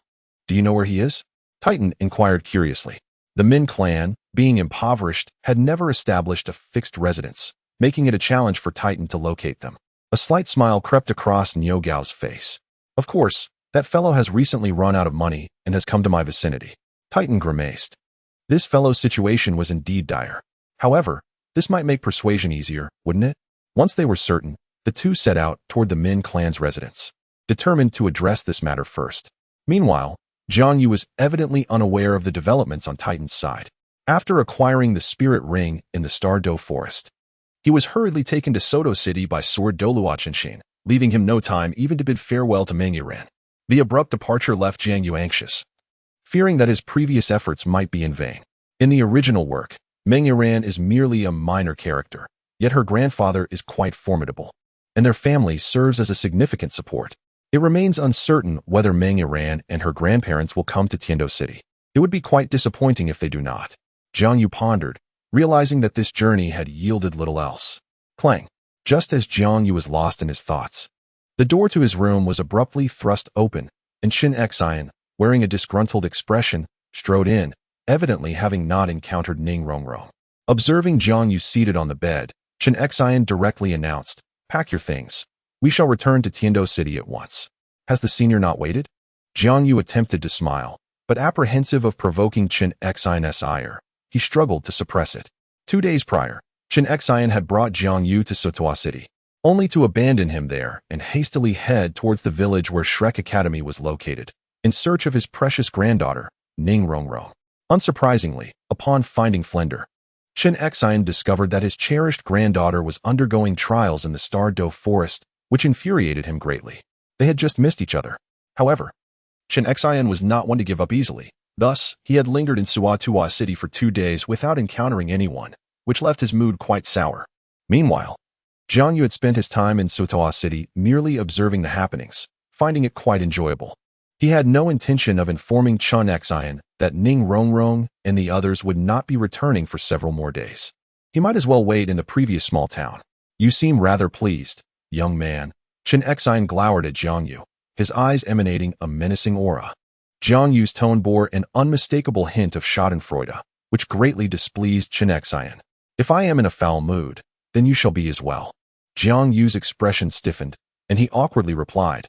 Speaker 1: Do you know where he is? Titan inquired curiously. The Min clan, being impoverished, had never established a fixed residence, making it a challenge for Titan to locate them. A slight smile crept across Niu Gao's face. Of course, that fellow has recently run out of money and has come to my vicinity. Titan grimaced. This fellow's situation was indeed dire. However, this might make persuasion easier, wouldn't it? Once they were certain, the two set out toward the Min clan's residence, determined to address this matter first. Meanwhile, Jiang Yu was evidently unaware of the developments on Titan's side. After acquiring the spirit ring in the Tiandou forest, he was hurriedly taken to Soto City by Sword Douluo Continent, leaving him no time even to bid farewell to Meng Yiran. The abrupt departure left Jiang Yu anxious, fearing that his previous efforts might be in vain. In the original work, Meng Yiran is merely a minor character, yet her grandfather is quite formidable, and their family serves as a significant support. It remains uncertain whether Meng Yiran and her grandparents will come to Tiandou City. It would be quite disappointing if they do not. Jiang Yu pondered, realizing that this journey had yielded little else. Clang! Just as Jiang Yu was lost in his thoughts, the door to his room was abruptly thrust open, and Xue Qinghe, wearing a disgruntled expression, strode in, evidently having not encountered Ning Rongrong. Observing Jiang Yu seated on the bed, Xue Qinghe directly announced, "Pack your things. We shall return to Tiandou City at once." Has the senior not waited? Jiang Yu attempted to smile, but apprehensive of provoking Xue Qinghe's ire, he struggled to suppress it. 2 days prior, Xue Qinghe had brought Jiang Yu to Sotoa City, only to abandon him there and hastily head towards the village where Shrek Academy was located, in search of his precious granddaughter, Ning Rongrong. Unsurprisingly, upon finding Flender, Xue Qinghe discovered that his cherished granddaughter was undergoing trials in the Tiandou forest, which infuriated him greatly. They had just missed each other. However, Xue Qinghe was not one to give up easily. Thus, he had lingered in Sotoa City for 2 days without encountering anyone, which left his mood quite sour. Meanwhile, Jiang Yu had spent his time in Sotoa City merely observing the happenings, finding it quite enjoyable. He had no intention of informing Xue Qinghe that Ning Rongrong and the others would not be returning for several more days. He might as well wait in the previous small town. You seem rather pleased, young man. Xue Qinghe glowered at Jiang Yu, his eyes emanating a menacing aura. Jiang Yu's tone bore an unmistakable hint of schadenfreude, which greatly displeased Xue Qinghe. If I am in a foul mood, then you shall be as well. Jiang Yu's expression stiffened, and he awkwardly replied,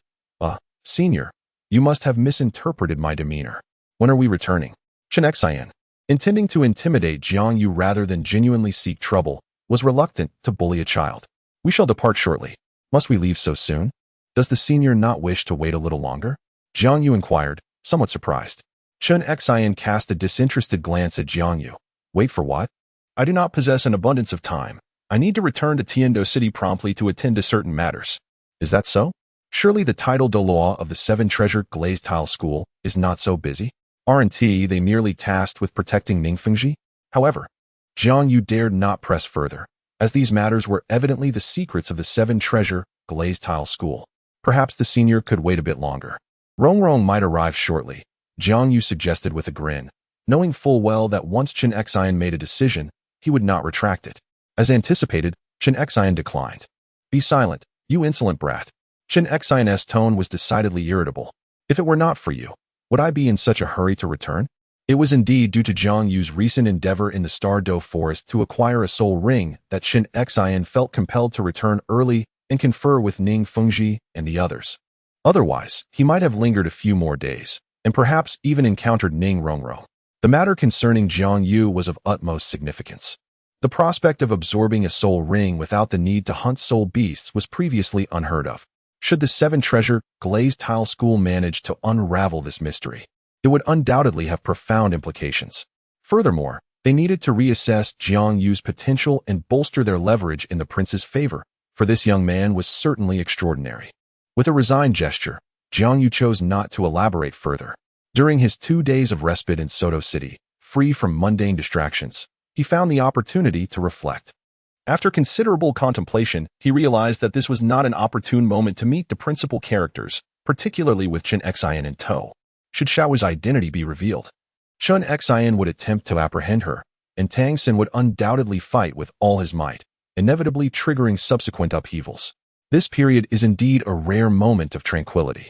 Speaker 1: Senior, you must have misinterpreted my demeanor. When are we returning? Xue Qinghe, intending to intimidate Jiang Yu rather than genuinely seek trouble, was reluctant to bully a child. We shall depart shortly. Must we leave so soon? Does the senior not wish to wait a little longer? Jiang Yu inquired, somewhat surprised. Xue Qinghe cast a disinterested glance at Jiang Yu. Wait for what? I do not possess an abundance of time. I need to return to Tiandou City promptly to attend to certain matters. Is that so? Surely the title Douluo of the 7-treasure glazed tile school is not so busy? Aren't they merely tasked with protecting Ningfengji? However, Jiang Yu dared not press further, as these matters were evidently the secrets of the 7-treasure glazed tile school. Perhaps the senior could wait a bit longer. Rongrong might arrive shortly, Jiang Yu suggested with a grin, knowing full well that once Xue Qinghe made a decision, he would not retract it. As anticipated, Xue Qinghe declined. Be silent, you insolent brat. Xue Qinghe's tone was decidedly irritable. If it were not for you, would I be in such a hurry to return? It was indeed due to Jiang Yu's recent endeavor in the Tiandou forest to acquire a soul ring that Xue Qinghe felt compelled to return early and confer with Ning Fengji and the others. Otherwise, he might have lingered a few more days, and perhaps even encountered Ning Rongrong. The matter concerning Jiang Yu was of utmost significance. The prospect of absorbing a soul ring without the need to hunt soul beasts was previously unheard of. Should the 7-treasure glazed tile school manage to unravel this mystery, it would undoubtedly have profound implications. Furthermore, they needed to reassess Jiang Yu's potential and bolster their leverage in the prince's favor, for this young man was certainly extraordinary. With a resigned gesture, Jiang Yu chose not to elaborate further. During his 2 days of respite in Soto City, free from mundane distractions, he found the opportunity to reflect. After considerable contemplation, he realized that this was not an opportune moment to meet the principal characters, particularly with Xue Qinghe in tow. Should Xiao's identity be revealed, Xue Qinghe would attempt to apprehend her, and Tang Xin would undoubtedly fight with all his might, inevitably triggering subsequent upheavals. This period is indeed a rare moment of tranquility.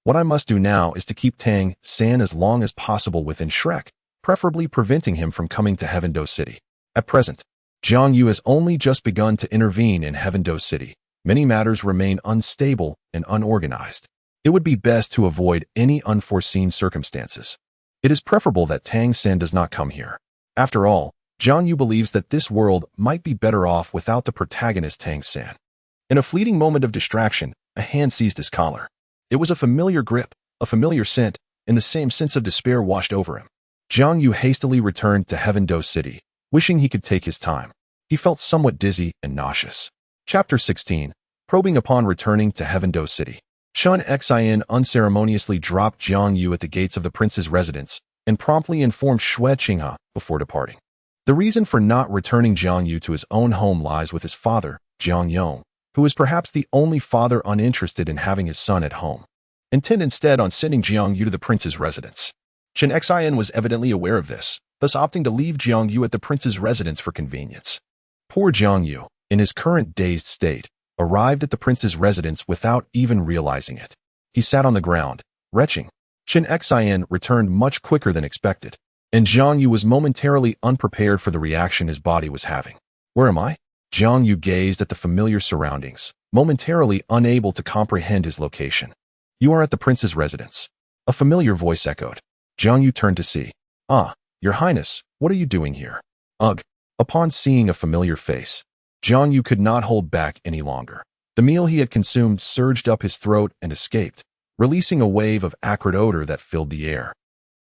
Speaker 1: What I must do now is to keep Tang San as long as possible within Shrek, preferably preventing him from coming to Heaven-Do City. At present, Jiang Yu has only just begun to intervene in Heaven-Do City. Many matters remain unstable and unorganized. It would be best to avoid any unforeseen circumstances. It is preferable that Tang San does not come here. After all, Jiang Yu believes that this world might be better off without the protagonist Tang San. In a fleeting moment of distraction, a hand seized his collar. It was a familiar grip, a familiar scent, and the same sense of despair washed over him. Jiang Yu hastily returned to Heaven-Do City, wishing he could take his time. He felt somewhat dizzy and nauseous. Chapter 16. Probing upon returning to Heaven-Do City. Xue Qinghe unceremoniously dropped Jiang Yu at the gates of the prince's residence and promptly informed Xue Qinghe before departing. The reason for not returning Jiang Yu to his own home lies with his father, Jiang Yu, who is perhaps the only father uninterested in having his son at home, intent instead on sending Jiang Yu to the prince's residence. Xue Qinghe was evidently aware of this, thus opting to leave Jiang Yu at the prince's residence for convenience. Poor Jiang Yu, in his current dazed state, arrived at the prince's residence without even realizing it. He sat on the ground, retching. Xue Qinghe returned much quicker than expected, and Jiang Yu was momentarily unprepared for the reaction his body was having. Where am I? Jiang Yu gazed at the familiar surroundings, momentarily unable to comprehend his location. You are at the prince's residence. A familiar voice echoed. Jiang Yu turned to see. Ah, your highness, what are you doing here? Ugh. Upon seeing a familiar face, Jiang Yu could not hold back any longer. The meal he had consumed surged up his throat and escaped, releasing a wave of acrid odor that filled the air.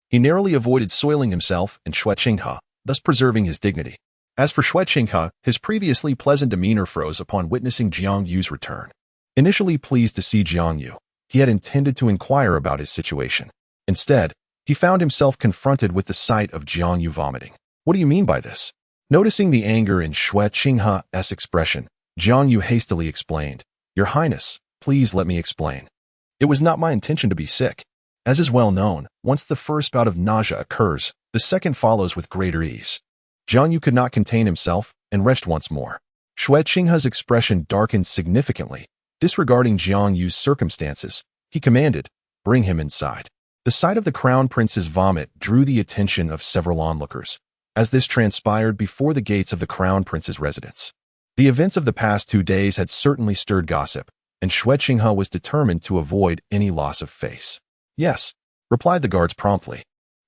Speaker 1: He narrowly avoided soiling himself and Xue Qinghe, thus preserving his dignity. As for Xue Qinghe, his previously pleasant demeanor froze upon witnessing Jiang Yu's return. Initially pleased to see Jiang Yu, he had intended to inquire about his situation. Instead, he found himself confronted with the sight of Jiang Yu vomiting. What do you mean by this? Noticing the anger in Xue Qinghe's expression, Jiang Yu hastily explained, Your Highness, please let me explain. It was not my intention to be sick. As is well known, once the first bout of nausea occurs, the second follows with greater ease. Jiang Yu could not contain himself and retched once more. Xue Qinghe's expression darkened significantly. Disregarding Jiang Yu's circumstances, he commanded, Bring him inside. The sight of the crown prince's vomit drew the attention of several onlookers, as this transpired before the gates of the crown prince's residence. The events of the past 2 days had certainly stirred gossip, and Xue Qinghe was determined to avoid any loss of face. Yes, replied the guards promptly.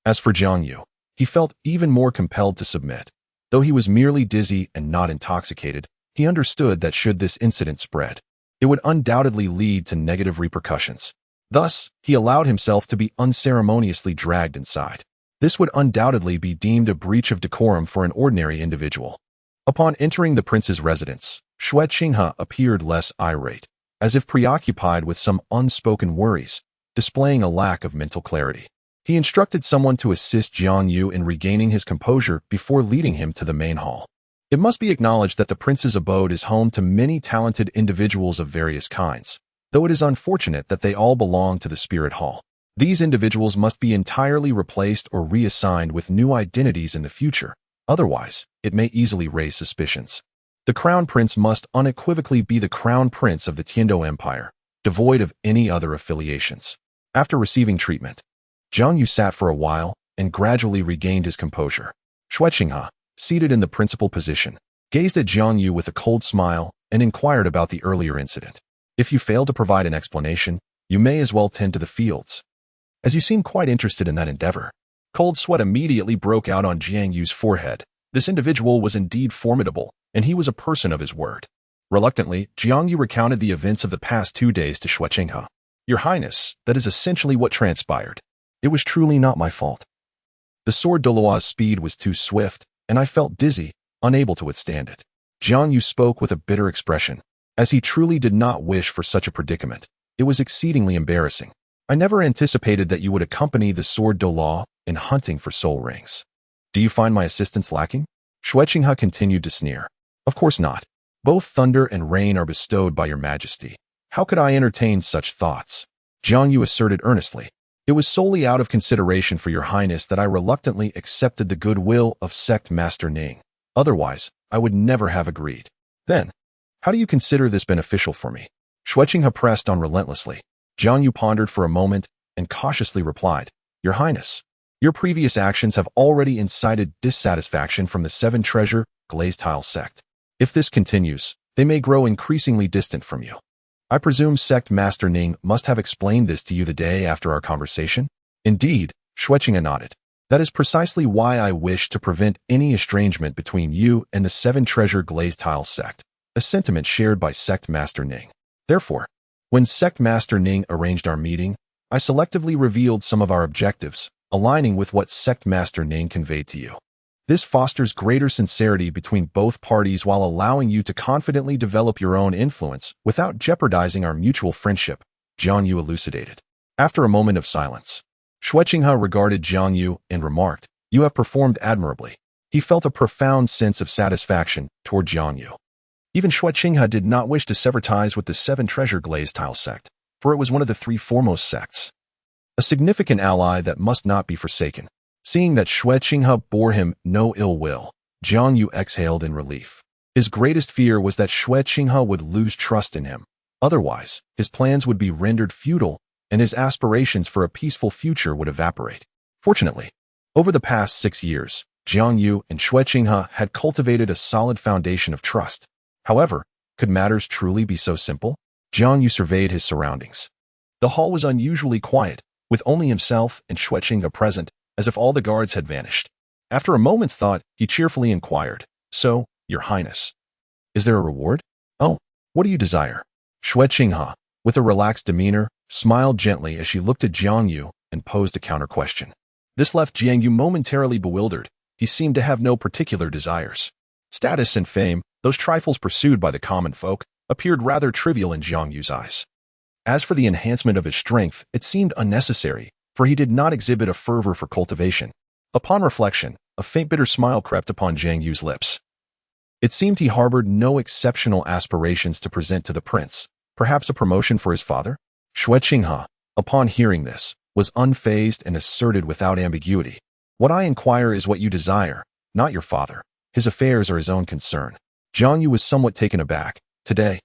Speaker 1: As for Jiang Yu, he felt even more compelled to submit. Though he was merely dizzy and not intoxicated, he understood that should this incident spread, it would undoubtedly lead to negative repercussions. Thus, he allowed himself to be unceremoniously dragged inside. This would undoubtedly be deemed a breach of decorum for an ordinary individual. Upon entering the prince's residence, Xue Qinghe appeared less irate, as if preoccupied with some unspoken worries, displaying a lack of mental clarity. He instructed someone to assist Jiang Yu in regaining his composure before leading him to the main hall. It must be acknowledged that the prince's abode is home to many talented individuals of various kinds, though it is unfortunate that they all belong to the spirit hall. These individuals must be entirely replaced or reassigned with new identities in the future, otherwise, it may easily raise suspicions. The crown prince must unequivocally be the crown prince of the Tiandou Empire, devoid of any other affiliations. After receiving treatment, Jiang Yu sat for a while and gradually regained his composure. Xue Qinghe, seated in the principal position, gazed at Jiang Yu with a cold smile and inquired about the earlier incident. If you fail to provide an explanation, you may as well tend to the fields, as you seem quite interested in that endeavor. Cold sweat immediately broke out on Jiang Yu's forehead. This individual was indeed formidable, and he was a person of his word. Reluctantly, Jiang Yu recounted the events of the past 2 days to Xue Qinghe. Your Highness, that is essentially what transpired. It was truly not my fault. The sword Douluo's speed was too swift, and I felt dizzy, unable to withstand it. Jiang Yu spoke with a bitter expression, as he truly did not wish for such a predicament. It was exceedingly embarrassing. I never anticipated that you would accompany the sword Douluo in hunting for soul rings. Do you find my assistance lacking? Xue Qinghe continued to sneer. Of course not. Both thunder and rain are bestowed by your majesty. How could I entertain such thoughts? Jiang Yu asserted earnestly. It was solely out of consideration for your highness that I reluctantly accepted the goodwill of sect master Ning. Otherwise, I would never have agreed. Then, how do you consider this beneficial for me? Xue Qinghe pressed on relentlessly. Jiang Yu pondered for a moment and cautiously replied, Your Highness, your previous actions have already incited dissatisfaction from the Seven Treasure Glazed Tile sect. If this continues, they may grow increasingly distant from you. I presume Sect Master Ning must have explained this to you the day after our conversation? Indeed, Xue Qinghe nodded. That is precisely why I wish to prevent any estrangement between you and the Seven Treasure Glazed Tile sect, a sentiment shared by Sect Master Ning. Therefore, when Sect Master Ning arranged our meeting, I selectively revealed some of our objectives, aligning with what Sect Master Ning conveyed to you. This fosters greater sincerity between both parties while allowing you to confidently develop your own influence without jeopardizing our mutual friendship, Jiang Yu elucidated. After a moment of silence, Xue Qinghe regarded Jiang Yu and remarked, You have performed admirably. He felt a profound sense of satisfaction toward Jiang Yu. Even Xue Qinghe did not wish to sever ties with the Seven Treasure Glazed Tile sect, for it was one of the three foremost sects. A significant ally that must not be forsaken. Seeing that Xue Qinghe bore him no ill will, Jiang Yu exhaled in relief. His greatest fear was that Xue Qinghe would lose trust in him. Otherwise, his plans would be rendered futile, and his aspirations for a peaceful future would evaporate. Fortunately, over the past 6 years, Jiang Yu and Xue Qinghe had cultivated a solid foundation of trust. However, could matters truly be so simple? Jiang Yu surveyed his surroundings. The hall was unusually quiet, with only himself and Xue Qinghe present, as if all the guards had vanished. After a moment's thought, he cheerfully inquired, So, Your Highness, is there a reward? Oh, what do you desire? Xue Qinghe, with a relaxed demeanor, smiled gently as she looked at Jiang Yu and posed a counter-question. This left Jiang Yu momentarily bewildered. He seemed to have no particular desires. Status and fame, those trifles pursued by the common folk, appeared rather trivial in Jiang Yu's eyes. As for the enhancement of his strength, it seemed unnecessary, for he did not exhibit a fervor for cultivation. Upon reflection, a faint bitter smile crept upon Jiang Yu's lips. It seemed he harbored no exceptional aspirations to present to the prince, perhaps a promotion for his father? Xue Qinghe, upon hearing this, was unfazed and asserted without ambiguity. What I inquire is what you desire, not your father. His affairs are his own concern. Jiang Yu was somewhat taken aback. Today,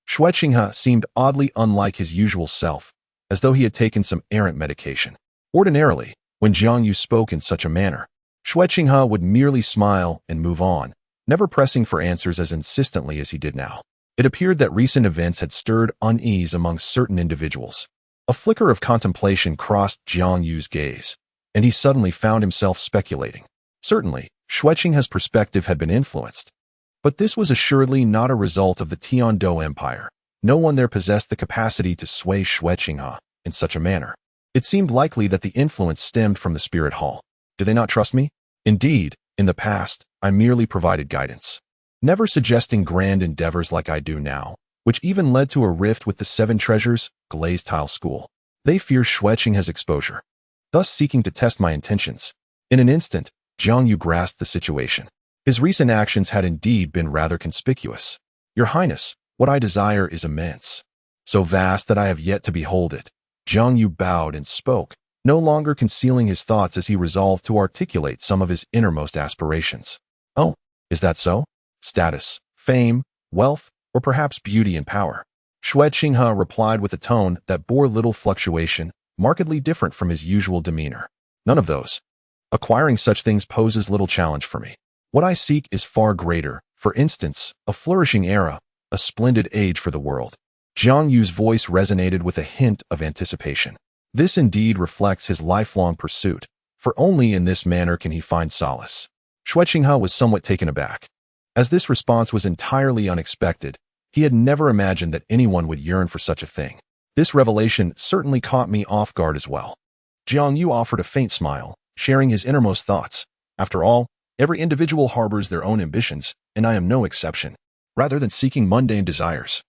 Speaker 1: Xue Qinghe seemed oddly unlike his usual self, as though he had taken some errant medication. Ordinarily, when Jiang Yu spoke in such a manner, Xue Qinghe would merely smile and move on, never pressing for answers as insistently as he did now. It appeared that recent events had stirred unease among certain individuals. A flicker of contemplation crossed Jiang Yu's gaze, and he suddenly found himself speculating. Certainly, Xue Qinghe's perspective had been influenced. But this was assuredly not a result of the Tiandou Empire. No one there possessed the capacity to sway Xue Qinghe in such a manner. It seemed likely that the influence stemmed from the Spirit Hall. Do they not trust me? Indeed, in the past, I merely provided guidance, never suggesting grand endeavors like I do now, which even led to a rift with the Seven Treasures Glazed Tile School. They fear Xue Qinghe's exposure, thus seeking to test my intentions. In an instant, Jiang Yu grasped the situation. His recent actions had indeed been rather conspicuous. Your Highness, what I desire is immense, so vast that I have yet to behold it. Jiang Yu bowed and spoke, no longer concealing his thoughts as he resolved to articulate some of his innermost aspirations. Oh, is that so? Status, fame, wealth, or perhaps beauty and power? Xue Qinghe replied with a tone that bore little fluctuation, markedly different from his usual demeanor. None of those. Acquiring such things poses little challenge for me. What I seek is far greater, for instance, a flourishing era, a splendid age for the world. Jiang Yu's voice resonated with a hint of anticipation. This indeed reflects his lifelong pursuit, for only in this manner can he find solace. Xue Qinghe was somewhat taken aback. As this response was entirely unexpected, he had never imagined that anyone would yearn for such a thing. This revelation certainly caught me off guard as well. Jiang Yu offered a faint smile, sharing his innermost thoughts. After all, every individual harbors their own ambitions, and I am no exception. Rather than seeking mundane desires,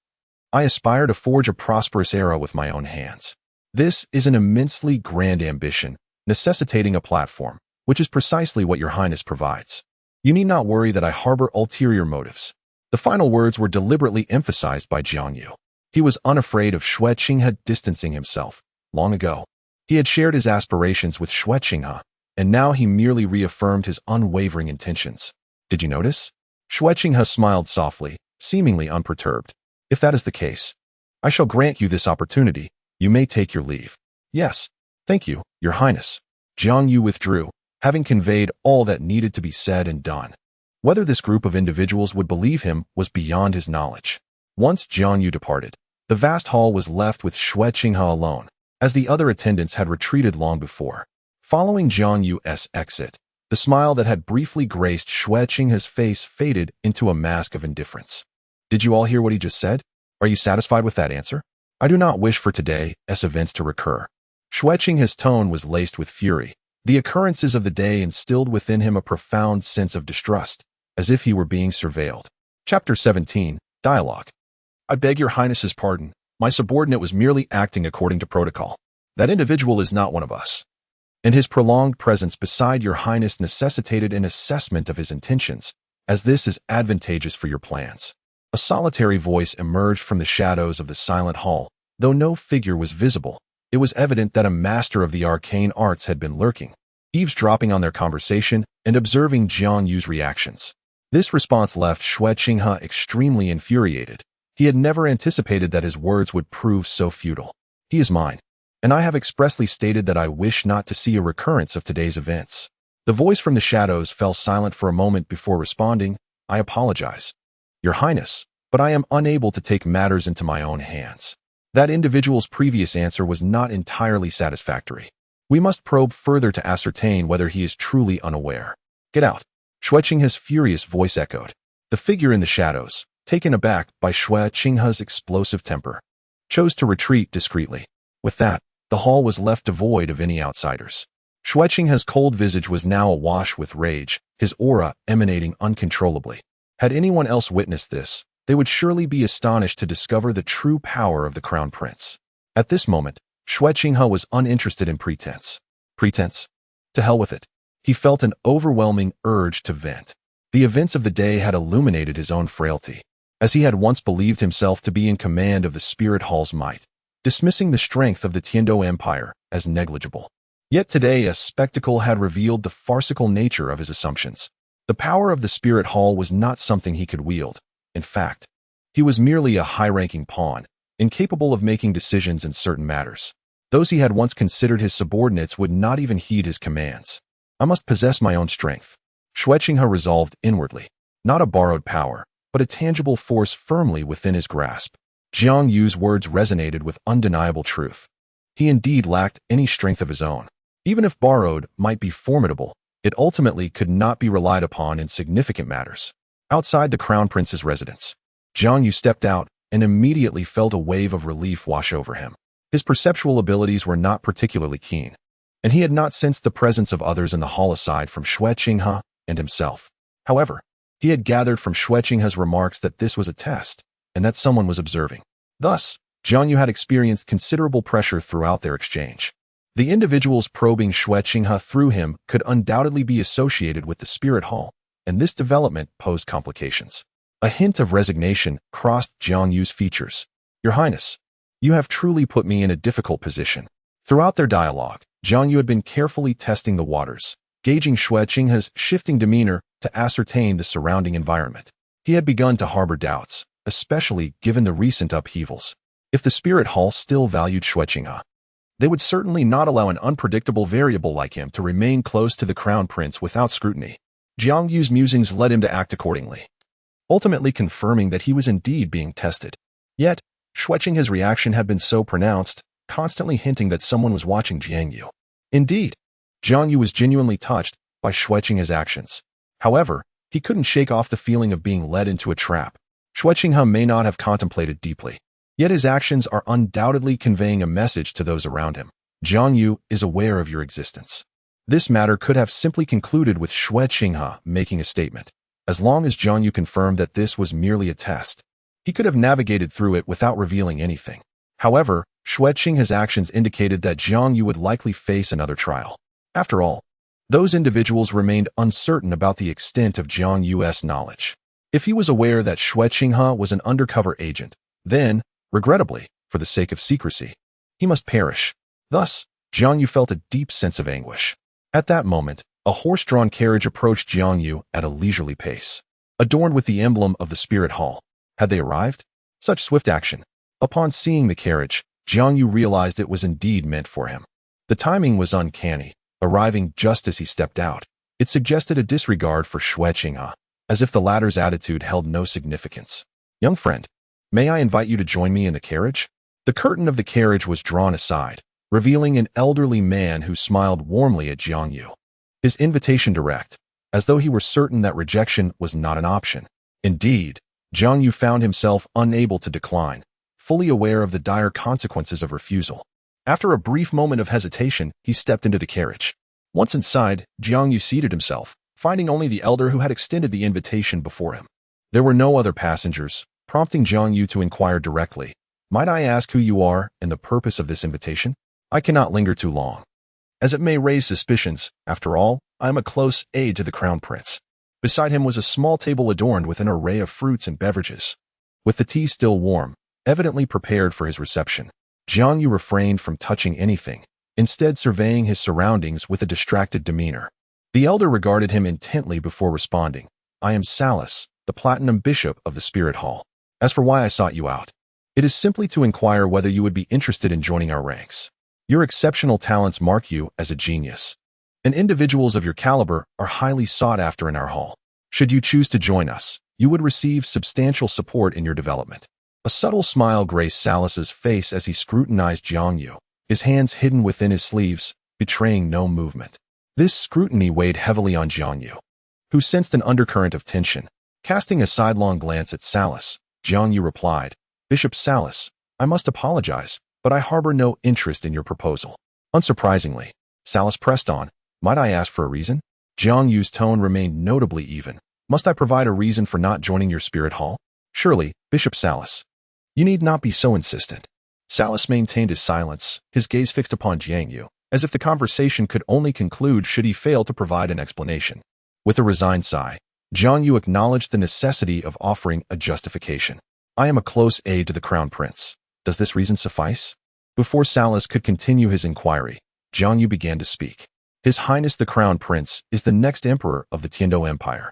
Speaker 1: I aspire to forge a prosperous era with my own hands. This is an immensely grand ambition, necessitating a platform, which is precisely what Your Highness provides. You need not worry that I harbor ulterior motives. The final words were deliberately emphasized by Jiang Yu. He was unafraid of Xue Qinghe distancing himself. Long ago, he had shared his aspirations with Xue Qinghe, and now he merely reaffirmed his unwavering intentions. Did you notice? Xue Qinghe smiled softly, seemingly unperturbed. If that is the case, I shall grant you this opportunity, You may take your leave." "Yes, thank you, Your Highness." Jiang Yu withdrew, having conveyed all that needed to be said and done. Whether this group of individuals would believe him was beyond his knowledge. Once Jiang Yu departed, the vast hall was left with Xue Qinghe alone, as the other attendants had retreated long before. Following Jiang Yu's exit, the smile that had briefly graced Xue Qinghe's face faded into a mask of indifference. "Did you all hear what he just said? Are you satisfied with that answer? I do not wish for today's events to recur." Xue Qinghe's tone was laced with fury. The occurrences of the day instilled within him a profound sense of distrust, as if he were being surveilled. Chapter 17, Dialogue. "I beg Your Highness's pardon. My subordinate was merely acting according to protocol. That individual is not one of us." And his prolonged presence beside Your Highness necessitated an assessment of his intentions, as this is advantageous for your plans. A solitary voice emerged from the shadows of the silent hall. Though no figure was visible, it was evident that a master of the arcane arts had been lurking, eavesdropping on their conversation and observing Jiang Yu's reactions. This response left Xue Qinghe extremely infuriated. He had never anticipated that his words would prove so futile. "He is mine, and I have expressly stated that I wish not to see a recurrence of today's events." The voice from the shadows fell silent for a moment before responding, "I apologize, Your Highness, but I am unable to take matters into my own hands." That individual's previous answer was not entirely satisfactory. "We must probe further to ascertain whether he is truly unaware." "Get out," Xue Qinghe's furious voice echoed. The figure in the shadows, taken aback by Xue Qinghe's explosive temper, chose to retreat discreetly. With that, the hall was left devoid of any outsiders. Xue Qinghe's cold visage was now awash with rage, his aura emanating uncontrollably. Had anyone else witnessed this, they would surely be astonished to discover the true power of the Crown Prince. At this moment, Xue Qinghe was uninterested in pretense. Pretense? To hell with it. He felt an overwhelming urge to vent. The events of the day had illuminated his own frailty, as he had once believed himself to be in command of the Spirit Hall's might, dismissing the strength of the Tiandou Empire as negligible. Yet today a spectacle had revealed the farcical nature of his assumptions. The power of the Spirit Hall was not something he could wield. In fact, he was merely a high-ranking pawn, incapable of making decisions in certain matters. Those he had once considered his subordinates would not even heed his commands. "I must possess my own strength," Xue Qinghe resolved inwardly. Not a borrowed power, but a tangible force firmly within his grasp. Jiang Yu's words resonated with undeniable truth. He indeed lacked any strength of his own. Even if borrowed might be formidable, it ultimately could not be relied upon in significant matters. Outside the Crown Prince's residence, Jiang Yu stepped out and immediately felt a wave of relief wash over him. His perceptual abilities were not particularly keen, and he had not sensed the presence of others in the hall aside from Xue Qinghe and himself. However, he had gathered from Xue Qinghe's remarks that this was a test, and that someone was observing. Thus, Jiang Yu had experienced considerable pressure throughout their exchange. The individuals probing Xue Qinghe through him could undoubtedly be associated with the Spirit Hall, and this development posed complications. A hint of resignation crossed Jiang Yu's features. "Your Highness, you have truly put me in a difficult position." Throughout their dialogue, Jiang Yu had been carefully testing the waters, gauging Xue Qinghe's shifting demeanor to ascertain the surrounding environment. He had begun to harbor doubts, especially given the recent upheavals. If the Spirit Hall still valued Xue Qinghe, they would certainly not allow an unpredictable variable like him to remain close to the Crown Prince without scrutiny. Jiang Yu's musings led him to act accordingly, ultimately confirming that he was indeed being tested. Yet, Xue Qinghe's reaction had been so pronounced, constantly hinting that someone was watching Jiang Yu. Indeed, Jiang Yu was genuinely touched by Xue Qinghe's actions. However, he couldn't shake off the feeling of being led into a trap. Xue Qinghe may not have contemplated deeply, yet his actions are undoubtedly conveying a message to those around him. Jiang Yu is aware of your existence. This matter could have simply concluded with Xue Qinghe making a statement. As long as Jiang Yu confirmed that this was merely a test, he could have navigated through it without revealing anything. However, Xue Qinghe's actions indicated that Jiang Yu would likely face another trial. After all, those individuals remained uncertain about the extent of Jiang Yu's knowledge. If he was aware that Xue Qinghe was an undercover agent, then, regrettably, for the sake of secrecy, he must perish. Thus, Jiang Yu felt a deep sense of anguish. At that moment, a horse-drawn carriage approached Jiang Yu at a leisurely pace, adorned with the emblem of the Spirit Hall. Had they arrived? Such swift action. Upon seeing the carriage, Jiang Yu realized it was indeed meant for him. The timing was uncanny, arriving just as he stepped out. It suggested a disregard for Xue Qinghe, as if the latter's attitude held no significance. "Young friend, may I invite you to join me in the carriage?" The curtain of the carriage was drawn aside, revealing an elderly man who smiled warmly at Jiang Yu. His invitation direct, as though he were certain that rejection was not an option. Indeed, Jiang Yu found himself unable to decline, fully aware of the dire consequences of refusal. After a brief moment of hesitation, he stepped into the carriage. Once inside, Jiang Yu seated himself, finding only the elder who had extended the invitation before him. There were no other passengers, prompting Jiang Yu to inquire directly, "Might I ask who you are and the purpose of this invitation? I cannot linger too long, as it may raise suspicions. After all, I am a close aide to the crown prince." Beside him was a small table adorned with an array of fruits and beverages. With the tea still warm, evidently prepared for his reception, Jiang Yu refrained from touching anything, instead surveying his surroundings with a distracted demeanor. The elder regarded him intently before responding. "I am Salus, the Platinum Bishop of the Spirit Hall. As for why I sought you out, it is simply to inquire whether you would be interested in joining our ranks. Your exceptional talents mark you as a genius, and individuals of your caliber are highly sought after in our hall. Should you choose to join us, you would receive substantial support in your development." A subtle smile graced Salus's face as he scrutinized Jiang Yu, his hands hidden within his sleeves, betraying no movement. This scrutiny weighed heavily on Jiang Yu, who sensed an undercurrent of tension. Casting a sidelong glance at Salus, Jiang Yu replied, "Bishop Salus, I must apologize, but I harbor no interest in your proposal." Unsurprisingly, Salus pressed on, "Might I ask for a reason?" Jiang Yu's tone remained notably even. "Must I provide a reason for not joining your spirit hall?" "Surely, Bishop Salus. You need not be so insistent." Salus maintained his silence, his gaze fixed upon Jiang Yu, as if the conversation could only conclude should he fail to provide an explanation. With a resigned sigh, Jiang Yu acknowledged the necessity of offering a justification. "I am a close aide to the crown prince. Does this reason suffice?" Before Salus could continue his inquiry, Jiang Yu began to speak. "His Highness the Crown Prince is the next emperor of the Tiandou Empire,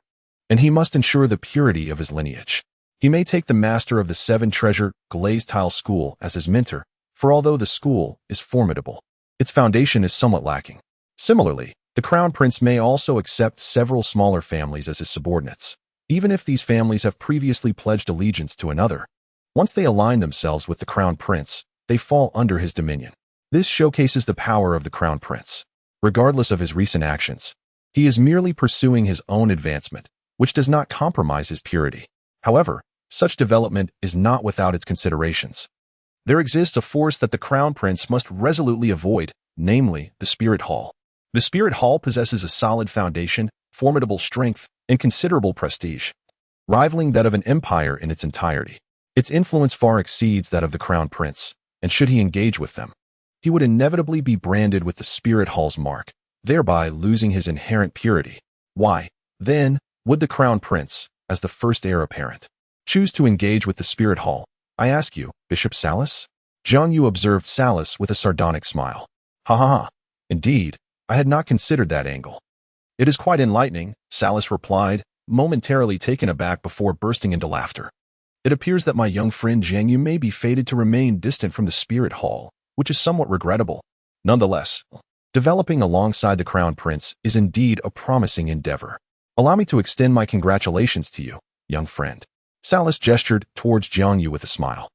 Speaker 1: and he must ensure the purity of his lineage. He may take the master of the seven-treasure glazed tile school as his mentor, for although the school is formidable, its foundation is somewhat lacking. Similarly, the Crown Prince may also accept several smaller families as his subordinates, even if these families have previously pledged allegiance to another. Once they align themselves with the Crown Prince, they fall under his dominion. This showcases the power of the Crown Prince. Regardless of his recent actions, he is merely pursuing his own advancement, which does not compromise his purity. However, such development is not without its considerations. There exists a force that the Crown Prince must resolutely avoid, namely the Spirit Hall. The Spirit Hall possesses a solid foundation, formidable strength, and considerable prestige, rivaling that of an empire in its entirety. Its influence far exceeds that of the Crown Prince, and should he engage with them, he would inevitably be branded with the Spirit Hall's mark, thereby losing his inherent purity. Why, then, would the Crown Prince, as the first heir apparent, choose to engage with the Spirit Hall? I ask you, Bishop Salus? Jiang Yu observed Salus with a sardonic smile. Ha ha ha. Indeed, I had not considered that angle. It is quite enlightening, Salus replied, momentarily taken aback before bursting into laughter. It appears that my young friend Jiang Yu may be fated to remain distant from the Spirit Hall, which is somewhat regrettable. Nonetheless, developing alongside the Crown Prince is indeed a promising endeavor. Allow me to extend my congratulations to you, young friend. Salus gestured towards Jiang Yu with a smile.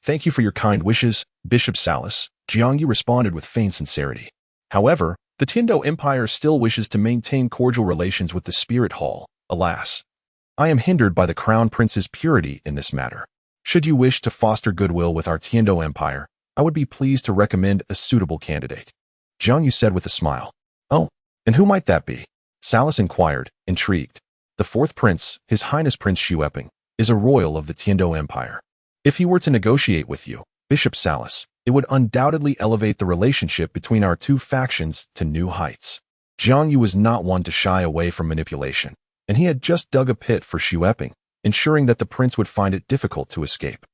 Speaker 1: Thank you for your kind wishes, Bishop Salus, Jiang Yu responded with feigned sincerity. However, the Tiandou Empire still wishes to maintain cordial relations with the Spirit Hall. Alas, I am hindered by the Crown Prince's purity in this matter. Should you wish to foster goodwill with our Tiandou Empire, I would be pleased to recommend a suitable candidate. Jiang Yu said with a smile. Oh, and who might that be? Salus inquired, intrigued. The fourth prince, His Highness Prince Xue Qinghe, is a royal of the Tiandou Empire. If he were to negotiate with you, Bishop Salus, it would undoubtedly elevate the relationship between our two factions to new heights. Jiang Yu was not one to shy away from manipulation, and he had just dug a pit for Xue Qinghe, ensuring that the prince would find it difficult to escape.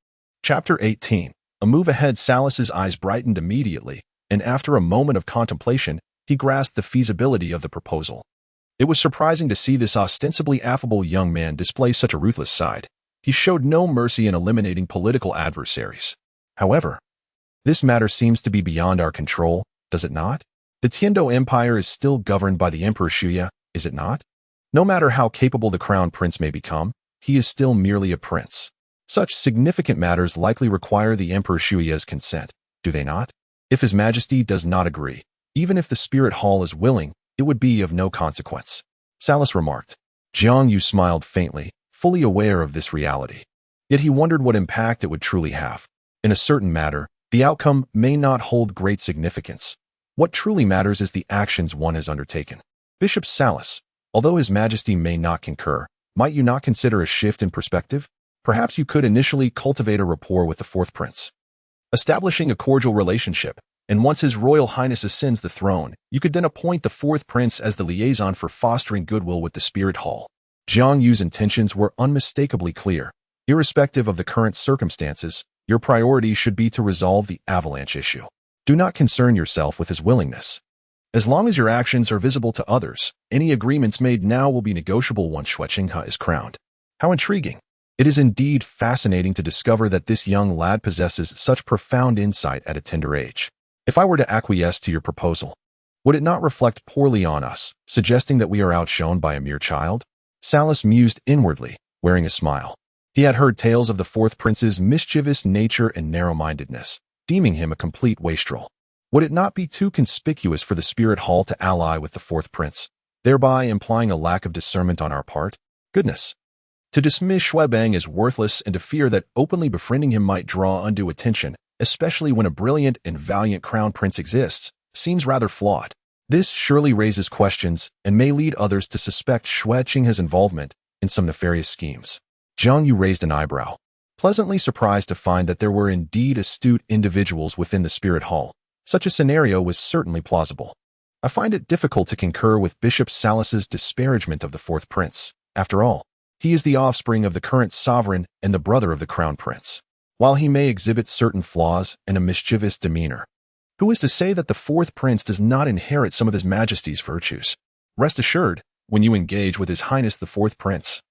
Speaker 1: Chapter 18. A move ahead. Salus's eyes brightened immediately, and after a moment of contemplation, he grasped the feasibility of the proposal. It was surprising to see this ostensibly affable young man display such a ruthless side. He showed no mercy in eliminating political adversaries. However, This matter seems to be beyond our control, does it not? The Tiandou Empire is still governed by the Emperor Xue, is it not? No matter how capable the crown prince may become, he is still merely a prince. Such significant matters likely require the Emperor Xue's consent, do they not? If His Majesty does not agree, even if the Spirit Hall is willing, it would be of no consequence, Salus remarked. Jiang Yu smiled faintly, fully aware of this reality. Yet he wondered what impact it would truly have. In a certain matter, the outcome may not hold great significance. What truly matters is the actions one has undertaken. Bishop Salus, although His Majesty may not concur, might you not consider a shift in perspective? Perhaps you could initially cultivate a rapport with the fourth prince, establishing a cordial relationship, and once His Royal Highness ascends the throne, you could then appoint the fourth prince as the liaison for fostering goodwill with the Spirit Hall. Jiang Yu's intentions were unmistakably clear. Irrespective of the current circumstances, your priority should be to resolve the avalanche issue. Do not concern yourself with his willingness. As long as your actions are visible to others, any agreements made now will be negotiable once Xue Qinghe is crowned. How intriguing! It is indeed fascinating to discover that this young lad possesses such profound insight at a tender age. If I were to acquiesce to your proposal, would it not reflect poorly on us, suggesting that we are outshone by a mere child? Salus mused inwardly, wearing a smile. He had heard tales of the fourth prince's mischievous nature and narrow-mindedness, deeming him a complete wastrel. Would it not be too conspicuous for the Spirit Hall to ally with the fourth prince, thereby implying a lack of discernment on our part? Goodness! To dismiss Xue Bang as worthless and to fear that openly befriending him might draw undue attention, especially when a brilliant and valiant crown prince exists, seems rather flawed. This surely raises questions and may lead others to suspect Xue Qinghe's involvement in some nefarious schemes. Jiang Yu raised an eyebrow, pleasantly surprised to find that there were indeed astute individuals within the Spirit Hall. Such a scenario was certainly plausible. I find it difficult to concur with Bishop Salus's disparagement of the fourth prince. After all, he is the offspring of the current sovereign and the brother of the crown prince. While he may exhibit certain flaws and a mischievous demeanor, who is to say that the fourth prince does not inherit some of His Majesty's virtues? Rest assured, when you engage with His Highness the fourth prince,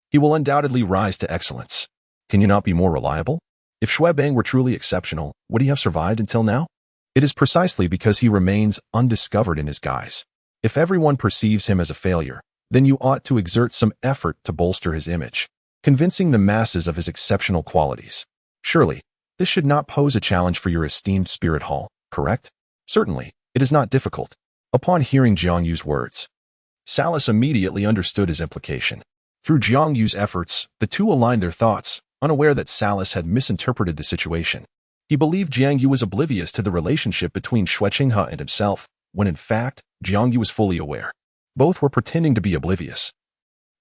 Speaker 1: he will undoubtedly rise to excellence. Can you not be more reliable? If Xue Bang were truly exceptional, would he have survived until now? It is precisely because he remains undiscovered in his guise. If everyone perceives him as a failure, then you ought to exert some effort to bolster his image, convincing the masses of his exceptional qualities. Surely, this should not pose a challenge for your esteemed Spirit Hall, correct? Certainly, it is not difficult. Upon hearing Jiang Yu's words, Salus immediately understood his implication. Through Jiang Yu's efforts, the two aligned their thoughts, unaware that Salus had misinterpreted the situation. He believed Jiang Yu was oblivious to the relationship between Xue Qinghe and himself, when in fact, Jiang Yu was fully aware. Both were pretending to be oblivious.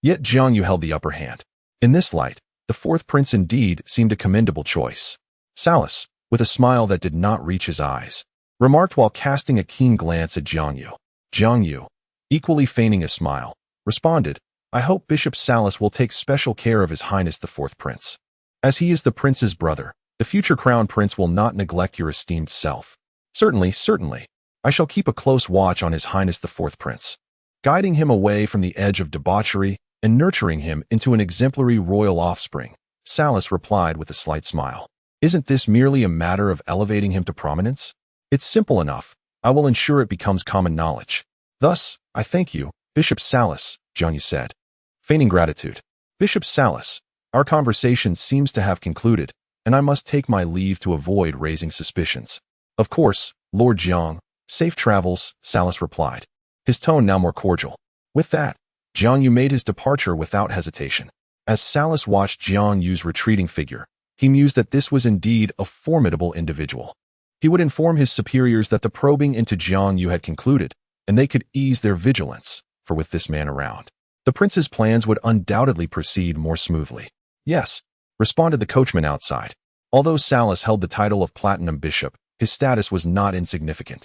Speaker 1: Yet Jiang Yu held the upper hand. In this light, the fourth prince indeed seemed a commendable choice. Salus, with a smile that did not reach his eyes, remarked while casting a keen glance at Jiang Yu. Jiang Yu, equally feigning a smile, responded, I hope Bishop Salus will take special care of His Highness the fourth prince. As he is the prince's brother, the future crown prince will not neglect your esteemed self. Certainly, certainly. I shall keep a close watch on His Highness the fourth prince, guiding him away from the edge of debauchery and nurturing him into an exemplary royal offspring. Salus replied with a slight smile. Isn't this merely a matter of elevating him to prominence? It's simple enough. I will ensure it becomes common knowledge. Thus, I thank you, Bishop Salus, Jiang Yu said, feigning gratitude. Bishop Salus, our conversation seems to have concluded, and I must take my leave to avoid raising suspicions. Of course, Lord Jiang. Safe travels, Salus replied, his tone now more cordial. With that, Jiang Yu made his departure without hesitation. As Salus watched Jiang Yu's retreating figure, he mused that this was indeed a formidable individual. He would inform his superiors that the probing into Jiang Yu had concluded, and they could ease their vigilance, for with this man around, the prince's plans would undoubtedly proceed more smoothly. Yes, responded the coachman outside. Although Salus held the title of Platinum Bishop, his status was not insignificant.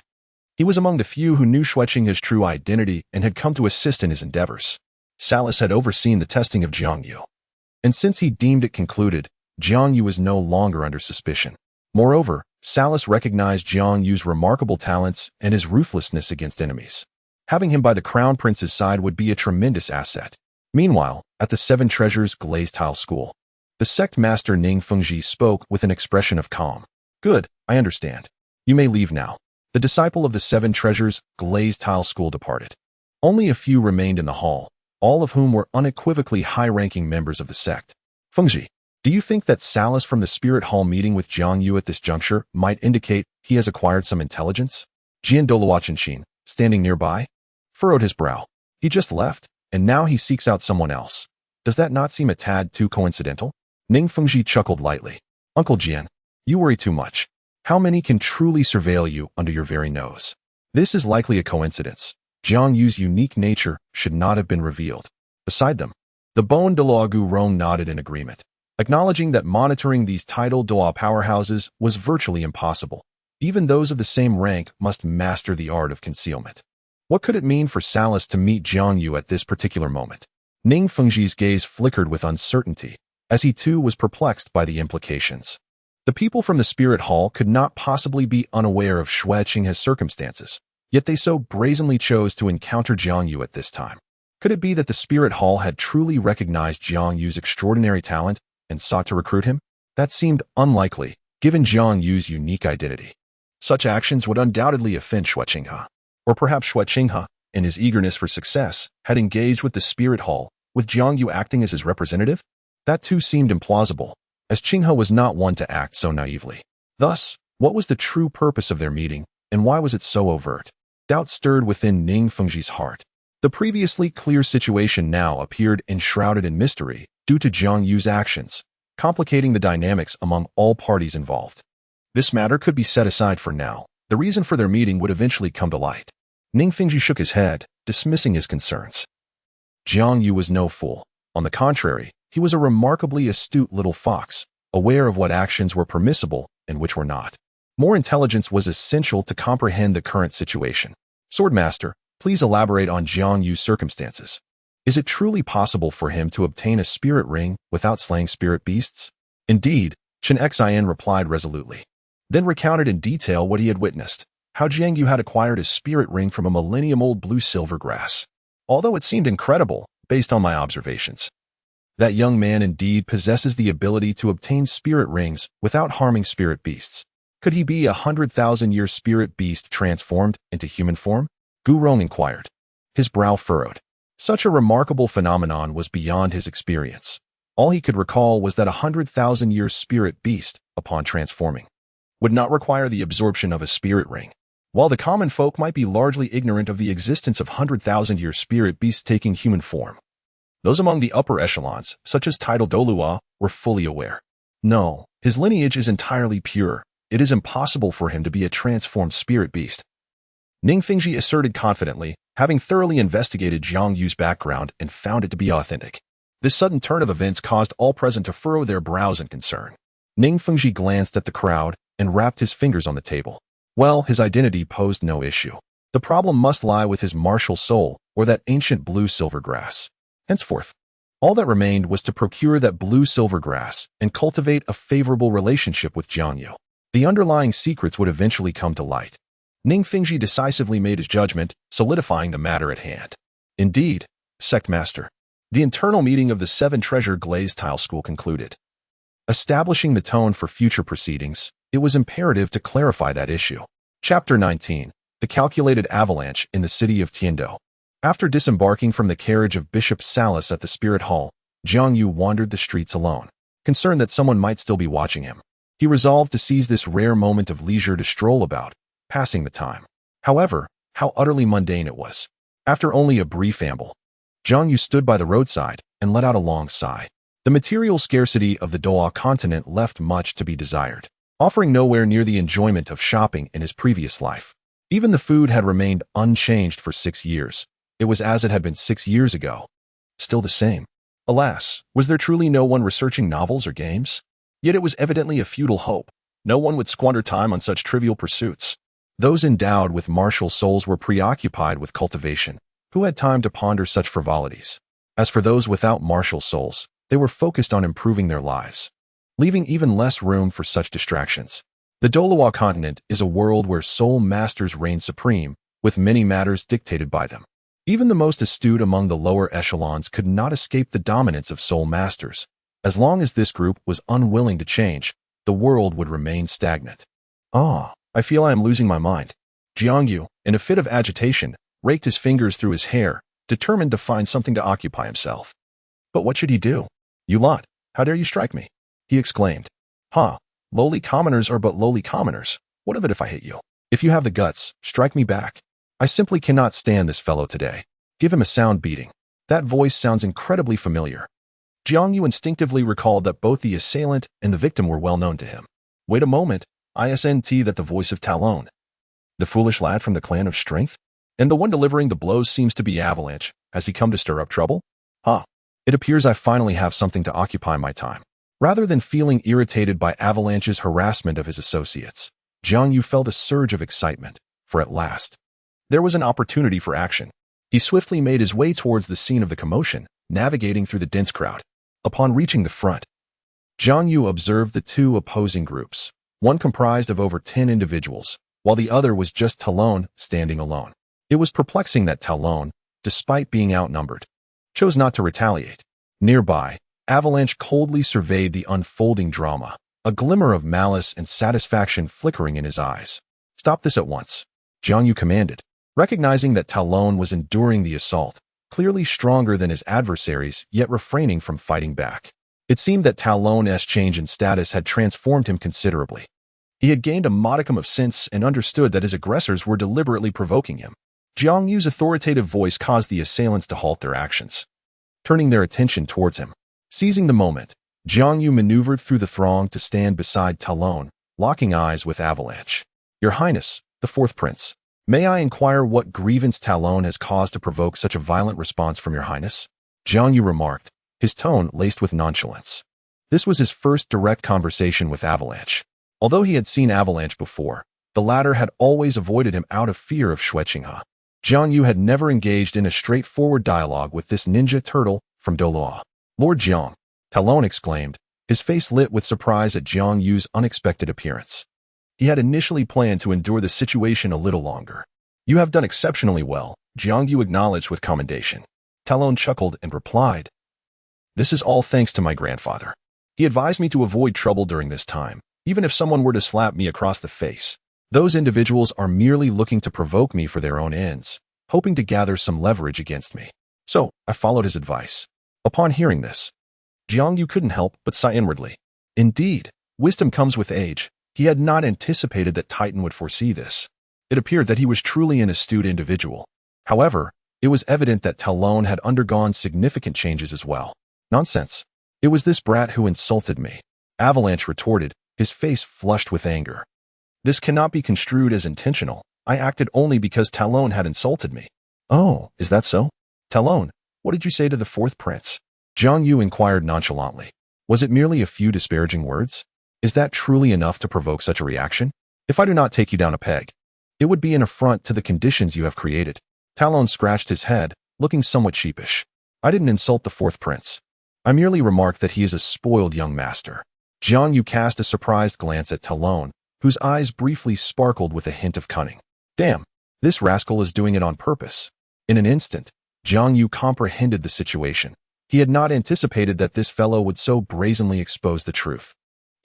Speaker 1: He was among the few who knew Xue Qinghe's true identity and had come to assist in his endeavors. Salus had overseen the testing of Jiang Yu, and since he deemed it concluded, Jiang Yu was no longer under suspicion. Moreover, Salus recognized Jiang Yu's remarkable talents and his ruthlessness against enemies. Having him by the crown prince's side would be a tremendous asset. Meanwhile, at the Seven Treasures glazed tile school, the sect master Ning Fengji spoke with an expression of calm. Good, I understand. You may leave now. The disciple of the seven treasures glazed tile school departed. Only a few remained in the hall, all of whom were unequivocally high-ranking members of the sect. Fengji, do you think that Salas from the Spirit Hall meeting with Jiang Yu at this juncture might indicate he has acquired some intelligence? Douluo Continent, standing nearby, furrowed his brow. He just left, and now he seeks out someone else. Does that not seem a tad too coincidental? Ning Fengji chuckled lightly. Uncle Jian, you worry too much. How many can truly surveil you under your very nose? This is likely a coincidence. Jiang Yu's unique nature should not have been revealed. Beside them, the Bon Douluo Rong nodded in agreement, acknowledging that monitoring these tidal Douluo powerhouses was virtually impossible. Even those of the same rank must master the art of concealment. What could it mean for Salas to meet Jiang Yu at this particular moment? Ning Fengji's gaze flickered with uncertainty, as he too was perplexed by the implications. The people from the Spirit Hall could not possibly be unaware of Xue Qinghe's circumstances, yet they so brazenly chose to encounter Jiang Yu at this time. Could it be that the Spirit Hall had truly recognized Jiang Yu's extraordinary talent and sought to recruit him? That seemed unlikely, given Jiang Yu's unique identity. Such actions would undoubtedly offend Xue Qinghe. Or perhaps Xue Qinghe, in his eagerness for success, had engaged with the Spirit Hall, with Jiang Yu acting as his representative? That too seemed implausible, as Qinghe was not one to act so naively. Thus, what was the true purpose of their meeting, and why was it so overt? Doubt stirred within Ning Fengji's heart. The previously clear situation now appeared enshrouded in mystery due to Jiang Yu's actions, complicating the dynamics among all parties involved. This matter could be set aside for now. The reason for their meeting would eventually come to light. Ning Fengji shook his head, dismissing his concerns. Jiang Yu was no fool. On the contrary, he was a remarkably astute little fox, aware of what actions were permissible and which were not. More intelligence was essential to comprehend the current situation. Swordmaster, please elaborate on Jiang Yu's circumstances. Is it truly possible for him to obtain a spirit ring without slaying spirit beasts? Indeed, Qian Renxue replied resolutely. Then recounted in detail what he had witnessed, how Jiang Yu had acquired a spirit ring from a millennium-old blue-silver grass. Although it seemed incredible, based on my observations. That young man indeed possesses the ability to obtain spirit rings without harming spirit beasts. Could he be a 100,000-year spirit beast transformed into human form? Gu Rong inquired. His brow furrowed. Such a remarkable phenomenon was beyond his experience. All he could recall was that a 100,000-year spirit beast, upon transforming, would not require the absorption of a spirit ring. While the common folk might be largely ignorant of the existence of 100,000-year spirit beasts taking human form, those among the upper echelons, such as Tidal Douluo, were fully aware. No, his lineage is entirely pure. It is impossible for him to be a transformed spirit beast. Ning Fengji asserted confidently, having thoroughly investigated Jiang Yu's background and found it to be authentic. This sudden turn of events caused all present to furrow their brows in concern. Ning Fengji glanced at the crowd and rapped his fingers on the table. Well, his identity posed no issue. The problem must lie with his martial soul or that ancient blue-silver grass. Henceforth, all that remained was to procure that blue-silver grass and cultivate a favorable relationship with Jiang Yu. The underlying secrets would eventually come to light. Ning Fengji decisively made his judgment, solidifying the matter at hand. Indeed, Sect Master. The internal meeting of the Seven Treasure Glazed Tile School concluded. Establishing the tone for future proceedings, it was imperative to clarify that issue. Chapter 19. The Calculated Avalanche in the City of Tiandou. After disembarking from the carriage of Bishop Salas at the Spirit Hall, Jiang Yu wandered the streets alone, concerned that someone might still be watching him. He resolved to seize this rare moment of leisure to stroll about, passing the time. However, how utterly mundane it was. After only a brief amble, Jiang Yu stood by the roadside and let out a long sigh. The material scarcity of the Douluo Continent left much to be desired, offering nowhere near the enjoyment of shopping in his previous life. Even the food had remained unchanged for 6 years. It was as it had been 6 years ago. Still the same. Alas, was there truly no one researching novels or games? Yet it was evidently a futile hope. No one would squander time on such trivial pursuits. Those endowed with martial souls were preoccupied with cultivation. Who had time to ponder such frivolities? As for those without martial souls, they were focused on improving their lives, leaving even less room for such distractions. The Douluo Continent is a world where soul masters reign supreme, with many matters dictated by them. Even the most astute among the lower echelons could not escape the dominance of soul masters. As long as this group was unwilling to change, the world would remain stagnant. Ah, I feel I am losing my mind. Jiang Yu, in a fit of agitation, raked his fingers through his hair, determined to find something to occupy himself. But what should he do? You lot, how dare you strike me? He exclaimed. Ha, lowly commoners are but lowly commoners. What of it if I hit you? If you have the guts, strike me back. I simply cannot stand this fellow today. Give him a sound beating. That voice sounds incredibly familiar. Jiang Yu instinctively recalled that both the assailant and the victim were well known to him. Wait a moment, isn't that the voice of Talon? The foolish lad from the clan of Strength? And the one delivering the blows seems to be Avalanche. Has he come to stir up trouble? Ha! It appears I finally have something to occupy my time. Rather than feeling irritated by Avalanche's harassment of his associates, Jiang Yu felt a surge of excitement, for at last, there was an opportunity for action. He swiftly made his way towards the scene of the commotion, navigating through the dense crowd. Upon reaching the front, Jiang Yu observed the two opposing groups, one comprised of over 10 individuals, while the other was just Talon standing alone. It was perplexing that Talon, despite being outnumbered, chose not to retaliate. Nearby, Avalanche coldly surveyed the unfolding drama, a glimmer of malice and satisfaction flickering in his eyes. Stop this at once, Jiang Yu commanded. Recognizing that Talon was enduring the assault, clearly stronger than his adversaries, yet refraining from fighting back. It seemed that Talon's change in status had transformed him considerably. He had gained a modicum of sense and understood that his aggressors were deliberately provoking him. Jiang Yu's authoritative voice caused the assailants to halt their actions, turning their attention towards him. Seizing the moment, Jiang Yu maneuvered through the throng to stand beside Talon, locking eyes with Avalanche. Your Highness, the Fourth Prince, may I inquire what grievance Talon has caused to provoke such a violent response from your Highness? Jiang Yu remarked, his tone laced with nonchalance. This was his first direct conversation with Avalanche. Although he had seen Avalanche before, the latter had always avoided him out of fear of Xue Qinghe. Jiang Yu had never engaged in a straightforward dialogue with this ninja turtle from Douluo. Lord Jiang, Talon exclaimed, his face lit with surprise at Jiang Yu's unexpected appearance. He had initially planned to endure the situation a little longer. You have done exceptionally well, Jiang Yu acknowledged with commendation. Talon chuckled and replied, this is all thanks to my grandfather. He advised me to avoid trouble during this time, even if someone were to slap me across the face. Those individuals are merely looking to provoke me for their own ends, hoping to gather some leverage against me. So, I followed his advice. Upon hearing this, Jiang Yu couldn't help but sigh inwardly. Indeed, wisdom comes with age. He had not anticipated that Titan would foresee this. It appeared that he was truly an astute individual. However, it was evident that Talon had undergone significant changes as well. Nonsense. It was this brat who insulted me. Avalanche retorted, his face flushed with anger. This cannot be construed as intentional. I acted only because Talon had insulted me. Oh, is that so? Talon, what did you say to the Fourth Prince? Jiang Yu inquired nonchalantly. Was it merely a few disparaging words? Is that truly enough to provoke such a reaction? If I do not take you down a peg, it would be an affront to the conditions you have created. Talon scratched his head, looking somewhat sheepish. I didn't insult the Fourth Prince. I merely remarked that he is a spoiled young master. Jiang Yu cast a surprised glance at Talon, whose eyes briefly sparkled with a hint of cunning. Damn, this rascal is doing it on purpose. In an instant, Jiang Yu comprehended the situation. He had not anticipated that this fellow would so brazenly expose the truth,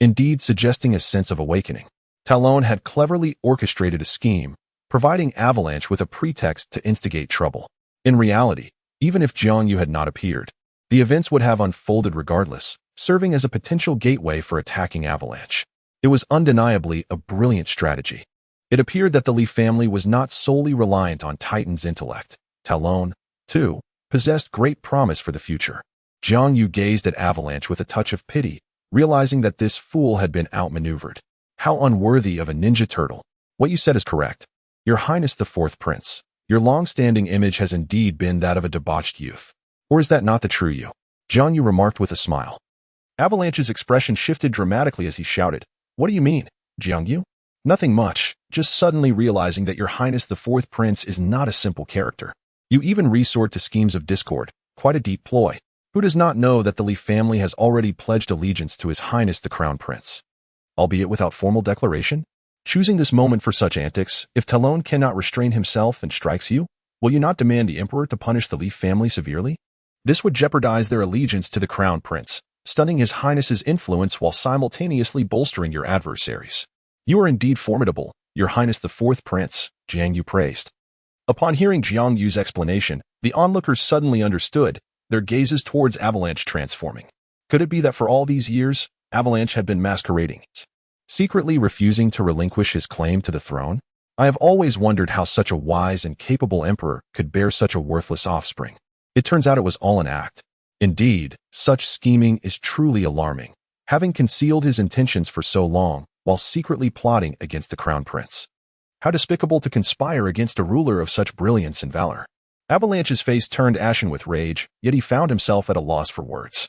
Speaker 1: indeed suggesting a sense of awakening. Talon had cleverly orchestrated a scheme, providing Avalanche with a pretext to instigate trouble. In reality, even if Jiang Yu had not appeared, the events would have unfolded regardless, serving as a potential gateway for attacking Avalanche. It was undeniably a brilliant strategy. It appeared that the Li family was not solely reliant on Titan's intellect. Talon, too, possessed great promise for the future. Jiang Yu gazed at Avalanche with a touch of pity, realizing that this fool had been outmaneuvered. How unworthy of a ninja turtle. What you said is correct. Your Highness the Fourth Prince, your long-standing image has indeed been that of a debauched youth. Or is that not the true you? Jiang Yu remarked with a smile. Avalanche's expression shifted dramatically as he shouted, What do you mean, Jiang Yu? Nothing much, just suddenly realizing that your Highness the Fourth Prince is not a simple character. You even resort to schemes of discord, quite a deep ploy. Who does not know that the Li family has already pledged allegiance to His Highness the Crown Prince? Albeit without formal declaration? Choosing this moment for such antics, if Talon cannot restrain himself and strikes you, will you not demand the Emperor to punish the Li family severely? This would jeopardize their allegiance to the Crown Prince, stunning His Highness's influence while simultaneously bolstering your adversaries. "You are indeed formidable, Your Highness the Fourth Prince," Jiang Yu praised. Upon hearing Jiang Yu's explanation, the onlookers suddenly understood, their gazes towards Avalanche transforming. Could it be that for all these years, Avalanche had been masquerading, secretly refusing to relinquish his claim to the throne? I have always wondered how such a wise and capable emperor could bear such a worthless offspring. It turns out it was all an act. Indeed, such scheming is truly alarming, having concealed his intentions for so long, while secretly plotting against the crown prince. How despicable to conspire against a ruler of such brilliance and valor. Avalanche's face turned ashen with rage, yet he found himself at a loss for words,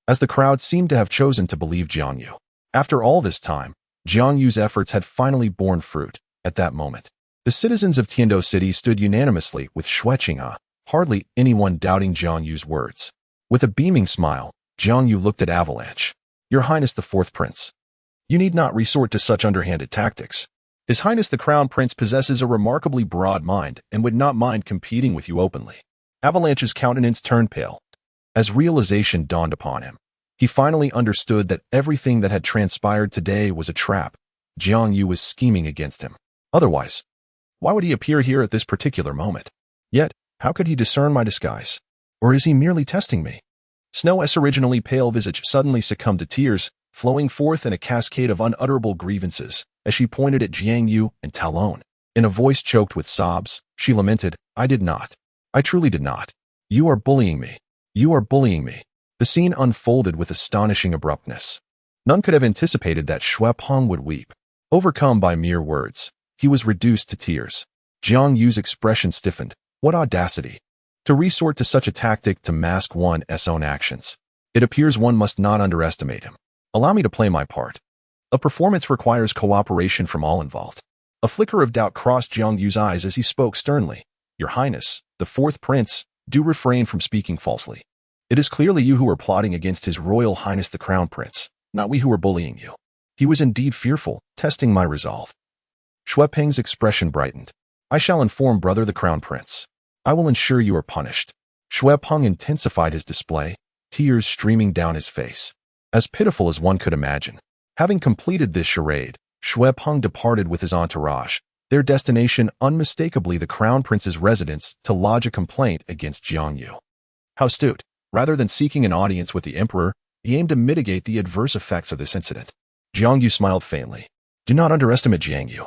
Speaker 1: as the crowd seemed to have chosen to believe Jiang Yu. After all this time, Jiang Yu's efforts had finally borne fruit. At that moment, the citizens of Tiandou City stood unanimously with Xue Qinghe, hardly anyone doubting Jiang Yu's words. With a beaming smile, Jiang Yu looked at Avalanche. "Your Highness the Fourth Prince, you need not resort to such underhanded tactics. His Highness the Crown Prince possesses a remarkably broad mind and would not mind competing with you openly." Avalanche's countenance turned pale. As realization dawned upon him, he finally understood that everything that had transpired today was a trap. Jiang Yu was scheming against him. Otherwise, why would he appear here at this particular moment? Yet, how could he discern my disguise? Or is he merely testing me? Snow's originally pale visage suddenly succumbed to tears, flowing forth in a cascade of unutterable grievances, as she pointed at Jiang Yu and Talon. In a voice choked with sobs, she lamented, "I did not. I truly did not. You are bullying me. You are bullying me." The scene unfolded with astonishing abruptness. None could have anticipated that Xue Qinghe would weep. Overcome by mere words, he was reduced to tears. Jiang Yu's expression stiffened. What audacity! To resort to such a tactic to mask one's own actions. It appears one must not underestimate him. Allow me to play my part. A performance requires cooperation from all involved. A flicker of doubt crossed Jiang Yu's eyes as he spoke sternly. "Your Highness, the Fourth Prince, do refrain from speaking falsely. It is clearly you who are plotting against His Royal Highness the Crown Prince, not we who are bullying you." He was indeed fearful, testing my resolve. Xue Qinghe's expression brightened. "I shall inform Brother the Crown Prince. I will ensure you are punished." Xue Qinghe intensified his display, tears streaming down his face. As pitiful as one could imagine. Having completed this charade, Xue Qinghe departed with his entourage, their destination unmistakably the Crown Prince's residence, to lodge a complaint against Jiang Yu. How astute! Rather than seeking an audience with the emperor, he aimed to mitigate the adverse effects of this incident. Jiang Yu smiled faintly. Do not underestimate Jiang Yu.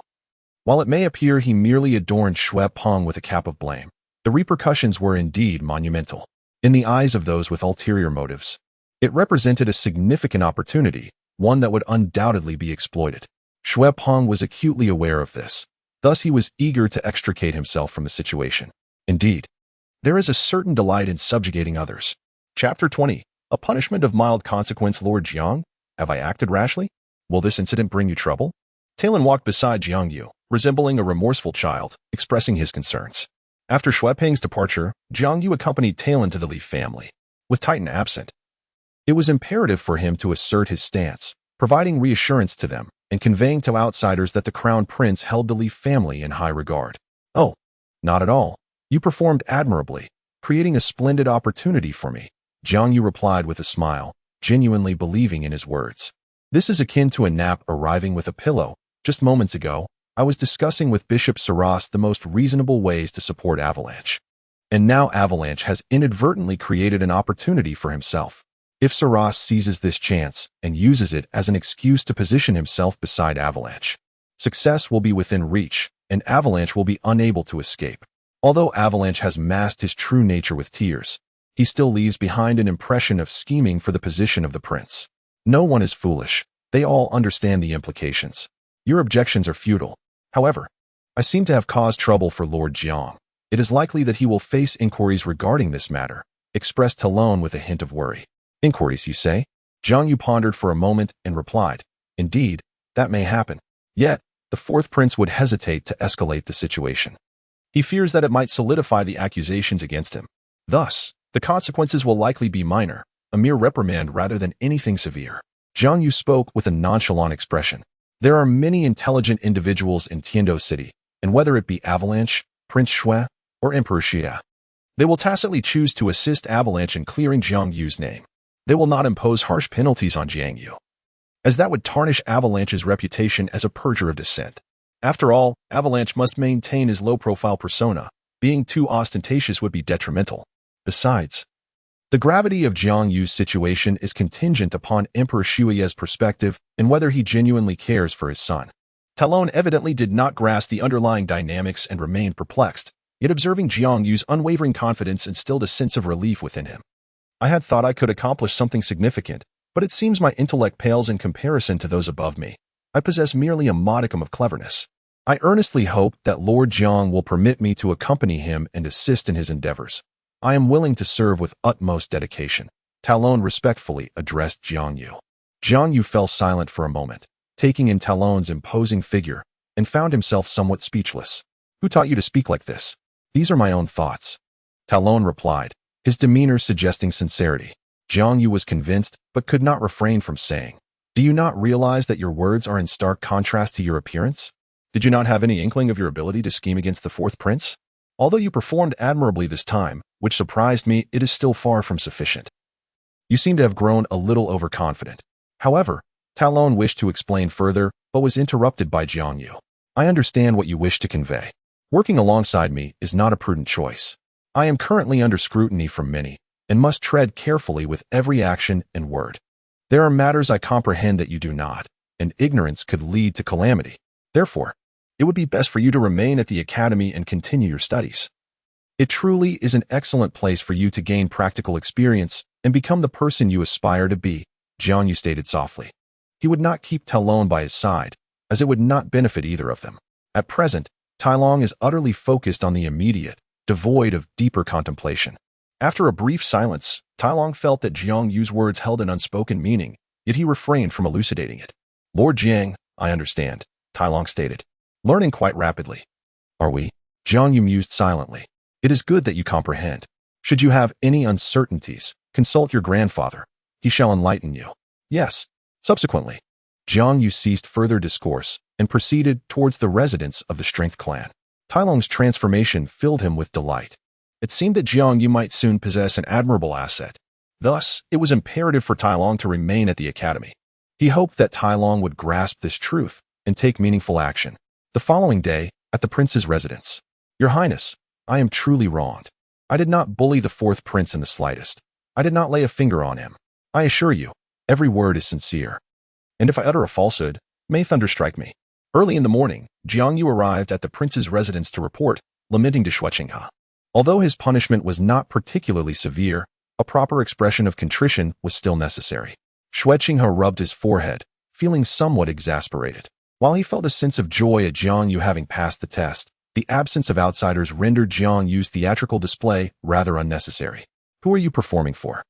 Speaker 1: While it may appear he merely adorned Xue Qinghe with a cap of blame, the repercussions were indeed monumental. In the eyes of those with ulterior motives, it represented a significant opportunity, one that would undoubtedly be exploited. Xue Qinghe was acutely aware of this. Thus he was eager to extricate himself from the situation. Indeed, there is a certain delight in subjugating others. Chapter 20. A punishment of mild consequence. Lord Jiang, have I acted rashly? Will this incident bring you trouble? Talon walked beside Jiang Yu, resembling a remorseful child, expressing his concerns. After Xue Qinghe's departure, Jiang Yu accompanied Talon to the Li family. With Titan absent, it was imperative for him to assert his stance, providing reassurance to them and conveying to outsiders that the Crown Prince held the Li family in high regard. "Oh, not at all. You performed admirably, creating a splendid opportunity for me," Jiang Yu replied with a smile, genuinely believing in his words. "This is akin to a nap arriving with a pillow. Just moments ago, I was discussing with Bishop Saras the most reasonable ways to support Avalanche. And now Avalanche has inadvertently created an opportunity for himself. If Saras seizes this chance and uses it as an excuse to position himself beside Avalanche, success will be within reach, and Avalanche will be unable to escape. Although Avalanche has masked his true nature with tears, he still leaves behind an impression of scheming for the position of the prince. No one is foolish. They all understand the implications. Your objections are futile. However, I seem to have caused trouble for Lord Jiang. It is likely that he will face inquiries regarding this matter," expressed Talon with a hint of worry. "Inquiries, you say?" Jiang Yu pondered for a moment and replied, "Indeed, that may happen. Yet, the Fourth Prince would hesitate to escalate the situation. He fears that it might solidify the accusations against him. Thus, the consequences will likely be minor, a mere reprimand rather than anything severe." Jiang Yu spoke with a nonchalant expression. There are many intelligent individuals in Tiandou City, and whether it be Avalanche, Prince Xue, or Emperor Xie, they will tacitly choose to assist Avalanche in clearing Jiang Yu's name. They will not impose harsh penalties on Jiang Yu. as that would tarnish Avalanche's reputation as a purger of dissent. After all, Avalanche must maintain his low-profile persona. Being too ostentatious would be detrimental. Besides, the gravity of Jiang Yu's situation is contingent upon Emperor Xue's perspective and whether he genuinely cares for his son. Talon evidently did not grasp the underlying dynamics and remained perplexed, yet observing Jiang Yu's unwavering confidence instilled a sense of relief within him. I had thought I could accomplish something significant, but it seems my intellect pales in comparison to those above me. I possess merely a modicum of cleverness. I earnestly hope that Lord Jiang will permit me to accompany him and assist in his endeavors. I am willing to serve with utmost dedication. Talon respectfully addressed Jiang Yu. Jiang Yu fell silent for a moment, taking in Talon's imposing figure, and found himself somewhat speechless. Who taught you to speak like this? These are my own thoughts. Talon replied, his demeanor suggesting sincerity. Jiang Yu was convinced, but could not refrain from saying, do you not realize that your words are in stark contrast to your appearance? Did you not have any inkling of your ability to scheme against the fourth prince? Although you performed admirably this time, which surprised me, it is still far from sufficient. You seem to have grown a little overconfident. However, Talon wished to explain further, but was interrupted by Jiang Yu. I understand what you wish to convey. Working alongside me is not a prudent choice. I am currently under scrutiny from many, and must tread carefully with every action and word. There are matters I comprehend that you do not, and ignorance could lead to calamity. Therefore, it would be best for you to remain at the academy and continue your studies. It truly is an excellent place for you to gain practical experience and become the person you aspire to be, Jiang Yu stated softly. He would not keep Talon by his side, as it would not benefit either of them. At present, Talon is utterly focused on the immediate, devoid of deeper contemplation. After a brief silence, Talon felt that Jiang Yu's words held an unspoken meaning, yet he refrained from elucidating it. Lord Jiang, I understand, Talon stated, learning quite rapidly. Are we? Jiang Yu mused silently. It is good that you comprehend. Should you have any uncertainties, consult your grandfather. He shall enlighten you. Yes. Subsequently, Jiang Yu ceased further discourse and proceeded towards the residence of the Strength clan. Talon's transformation filled him with delight. It seemed that Jiang Yu might soon possess an admirable asset. Thus, it was imperative for Talon to remain at the academy. He hoped that Talon would grasp this truth and take meaningful action. The following day, at the prince's residence. Your Highness, I am truly wronged. I did not bully the fourth prince in the slightest. I did not lay a finger on him. I assure you, every word is sincere. And if I utter a falsehood, may thunder strike me. Early in the morning, Jiang Yu arrived at the prince's residence to report, lamenting to Xue Qinghe. Although his punishment was not particularly severe, a proper expression of contrition was still necessary. Xue Qinghe rubbed his forehead, feeling somewhat exasperated. While he felt a sense of joy at Jiang Yu having passed the test, the absence of outsiders rendered Jiang Yu's theatrical display rather unnecessary. Who are you performing for?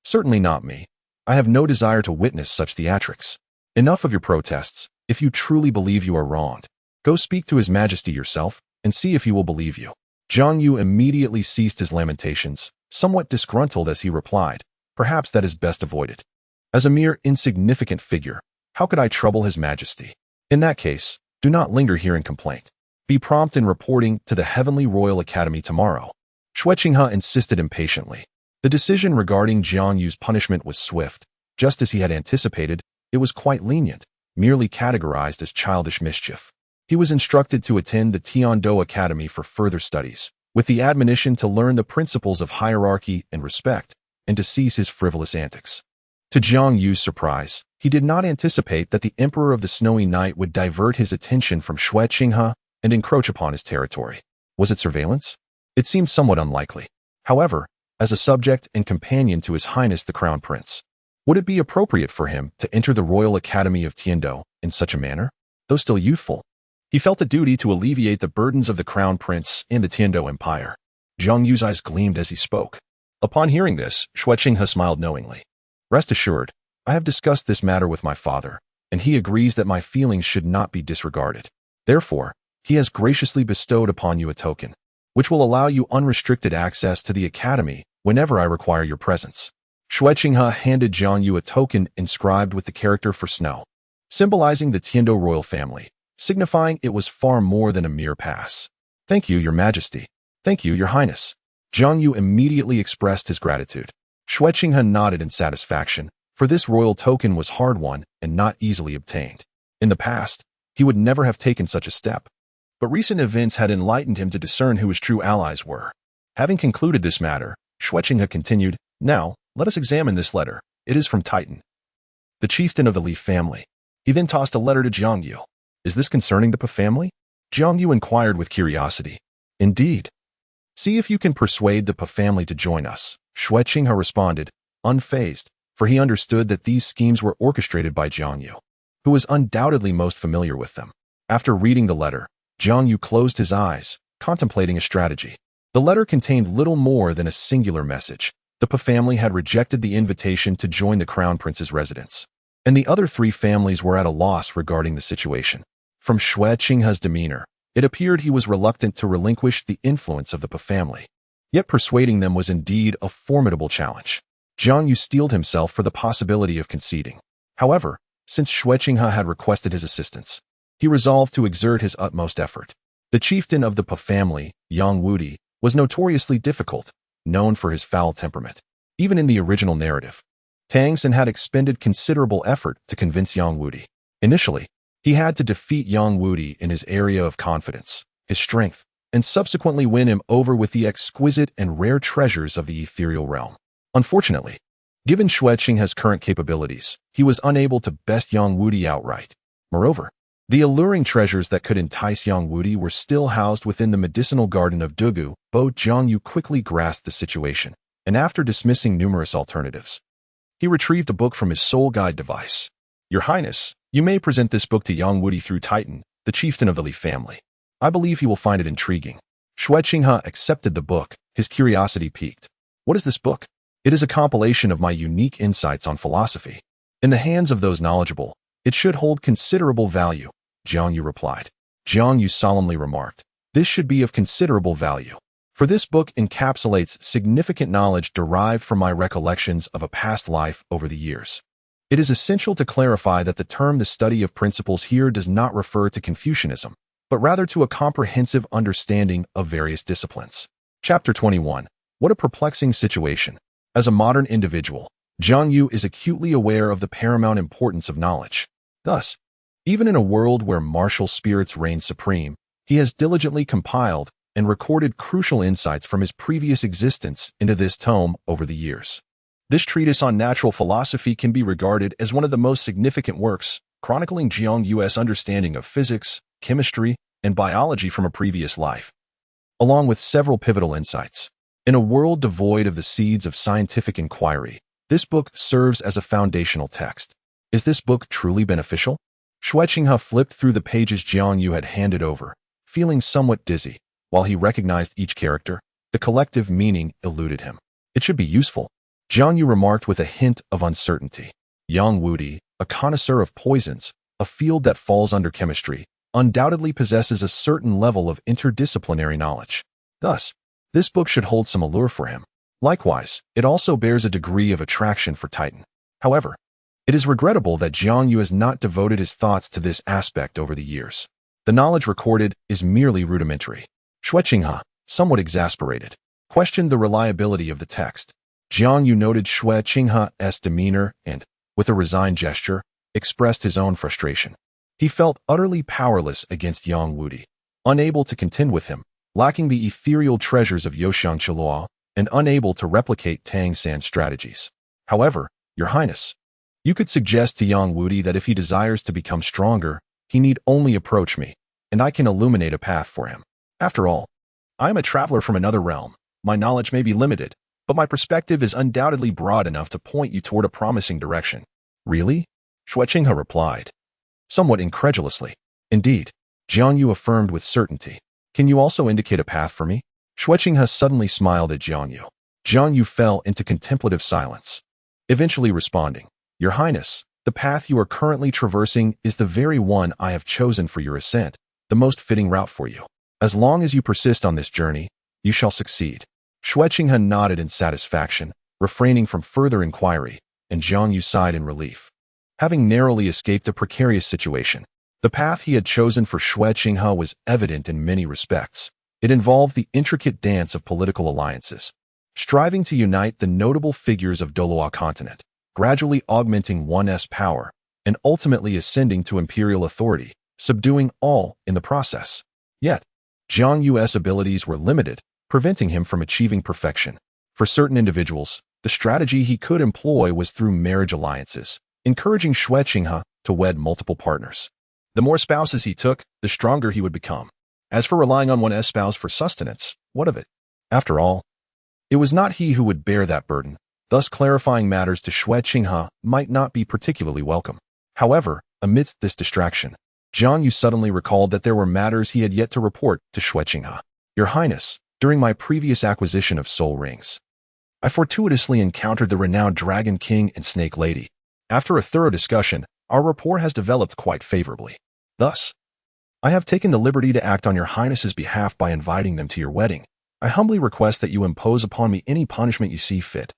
Speaker 1: Certainly not me. I have no desire to witness such theatrics. Enough of your protests. If you truly believe you are wronged, go speak to His Majesty yourself and see if he will believe you. Jiang Yu immediately ceased his lamentations, somewhat disgruntled as he replied, perhaps that is best avoided. As a mere insignificant figure, how could I trouble His Majesty? In that case, do not linger here in complaint. Be prompt in reporting to the Heavenly Royal Academy tomorrow. Xue Qinghe insisted impatiently. The decision regarding Jiang Yu's punishment was swift. Just as he had anticipated, it was quite lenient, merely categorized as childish mischief. He was instructed to attend the Tiandou Academy for further studies, with the admonition to learn the principles of hierarchy and respect, and to cease his frivolous antics. To Jiang Yu's surprise, he did not anticipate that the Emperor of the Snowy Night would divert his attention from Xue Qinghe and encroach upon his territory. Was it surveillance? It seemed somewhat unlikely. However, as a subject and companion to His Highness the Crown Prince, would it be appropriate for him to enter the Royal Academy of Tiandou in such a manner? Though still youthful, he felt a duty to alleviate the burdens of the Crown Prince and the Tiandou Empire. Jiang Yu's eyes gleamed as he spoke. Upon hearing this, Xue Qinghe smiled knowingly. Rest assured, I have discussed this matter with my father, and he agrees that my feelings should not be disregarded. Therefore, he has graciously bestowed upon you a token, which will allow you unrestricted access to the academy whenever I require your presence. Xue Qinghe handed Jiang Yu a token inscribed with the character for snow, symbolizing the Tiandou royal family, signifying it was far more than a mere pass. Thank you, Your Majesty. Thank you, Your Highness. Jiang Yu immediately expressed his gratitude. Xue Qinghe nodded in satisfaction, for this royal token was hard-won and not easily obtained. In the past, he would never have taken such a step. But recent events had enlightened him to discern who his true allies were. Having concluded this matter, Xue Qinghe continued, "Now, let us examine this letter. It is from Titan, the chieftain of the Li family." He then tossed a letter to Jiang Yu. "Is this concerning the Pa family?" Jiang Yu inquired with curiosity. "Indeed. See if you can persuade the Pa family to join us," Xue Qinghe responded, unfazed, for he understood that these schemes were orchestrated by Jiang Yu, who was undoubtedly most familiar with them. After reading the letter, Jiang Yu closed his eyes, contemplating a strategy. The letter contained little more than a singular message. The Pa family had rejected the invitation to join the crown prince's residence, and the other three families were at a loss regarding the situation. From Xue Qinghe's demeanor, it appeared he was reluctant to relinquish the influence of the Pa family. Yet persuading them was indeed a formidable challenge. Jiang Yu steeled himself for the possibility of conceding. However, since Xue Qinghe had requested his assistance, he resolved to exert his utmost effort. The chieftain of the Pa family, Yang Wudi, was notoriously difficult, known for his foul temperament. Even in the original narrative, Tang Xin had expended considerable effort to convince Yang Wudi. Initially, he had to defeat Yang Wudi in his area of confidence, his strength, and subsequently win him over with the exquisite and rare treasures of the ethereal realm. Unfortunately, given Xue Qinghe's current capabilities, he was unable to best Yang Wudi outright. Moreover, the alluring treasures that could entice Yang Wudi were still housed within the medicinal garden of Douluo. Jiang Yu quickly grasped the situation, and after dismissing numerous alternatives, he retrieved a book from his soul guide device. "Your Highness, you may present this book to Yang Wudi through Titan, the chieftain of the Li family. I believe he will find it intriguing." Xue Qinghe accepted the book, his curiosity piqued. "What is this book?" "It is a compilation of my unique insights on philosophy. In the hands of those knowledgeable, it should hold considerable value," Jiang Yu replied. Jiang Yu solemnly remarked, "This should be of considerable value, for this book encapsulates significant knowledge derived from my recollections of a past life over the years. It is essential to clarify that the term the study of principles here does not refer to Confucianism, but rather to a comprehensive understanding of various disciplines." Chapter 21. What a perplexing situation. As a modern individual, Jiang Yu is acutely aware of the paramount importance of knowledge. Thus, even in a world where martial spirits reign supreme, he has diligently compiled and recorded crucial insights from his previous existence into this tome over the years. This treatise on natural philosophy can be regarded as one of the most significant works, chronicling Jiang Yu's understanding of physics, chemistry, and biology from a previous life, along with several pivotal insights. In a world devoid of the seeds of scientific inquiry, this book serves as a foundational text. Is this book truly beneficial? Xue Qinghe flipped through the pages Jiang Yu had handed over, feeling somewhat dizzy. While he recognized each character, the collective meaning eluded him. "It should be useful," Jiang Yu remarked with a hint of uncertainty. Yang Wudi, a connoisseur of poisons, a field that falls under chemistry, undoubtedly possesses a certain level of interdisciplinary knowledge. Thus, this book should hold some allure for him. Likewise, it also bears a degree of attraction for Titan. However, it is regrettable that Jiang Yu has not devoted his thoughts to this aspect over the years. The knowledge recorded is merely rudimentary. Xue Qinghe, somewhat exasperated, questioned the reliability of the text. Jiang Yu noted Xue Qinghe's demeanor and, with a resigned gesture, expressed his own frustration. He felt utterly powerless against Yang Wudi, unable to contend with him, lacking the ethereal treasures of Youxiang Qiluo, and unable to replicate Tang San's strategies. "However, Your Highness, you could suggest to Yang Wudi that if he desires to become stronger, he need only approach me, and I can illuminate a path for him. After all, I am a traveler from another realm. My knowledge may be limited, but my perspective is undoubtedly broad enough to point you toward a promising direction." "Really?" Xue Qinghe replied, somewhat incredulously. "Indeed," Jiang Yu affirmed with certainty. "Can you also indicate a path for me?" Xue Qinghe suddenly smiled at Jiang Yu. Jiang Yu fell into contemplative silence, eventually responding, "Your Highness, the path you are currently traversing is the very one I have chosen for your ascent, the most fitting route for you. As long as you persist on this journey, you shall succeed." Xue Qinghe nodded in satisfaction, refraining from further inquiry, and Jiang Yu sighed in relief. Having narrowly escaped a precarious situation, the path he had chosen for Xue Qinghe was evident in many respects. It involved the intricate dance of political alliances, striving to unite the notable figures of Douluo Continent. gradually augmenting one's power, and ultimately ascending to imperial authority, subduing all in the process. Yet, Jiang Yu's abilities were limited, preventing him from achieving perfection. For certain individuals, the strategy he could employ was through marriage alliances, encouraging Xue Qinghe to wed multiple partners. The more spouses he took, the stronger he would become. As for relying on one's spouse for sustenance, what of it? After all, it was not he who would bear that burden, thus clarifying matters to Xue Qinghe might not be particularly welcome. However, amidst this distraction, Jiang Yu suddenly recalled that there were matters he had yet to report to Xue Qinghe. Your Highness, during my previous acquisition of soul rings, I fortuitously encountered the renowned Dragon King and Snake Lady. After a thorough discussion, our rapport has developed quite favorably. Thus, I have taken the liberty to act on your Highness's behalf by inviting them to your wedding. I humbly request that you impose upon me any punishment you see fit.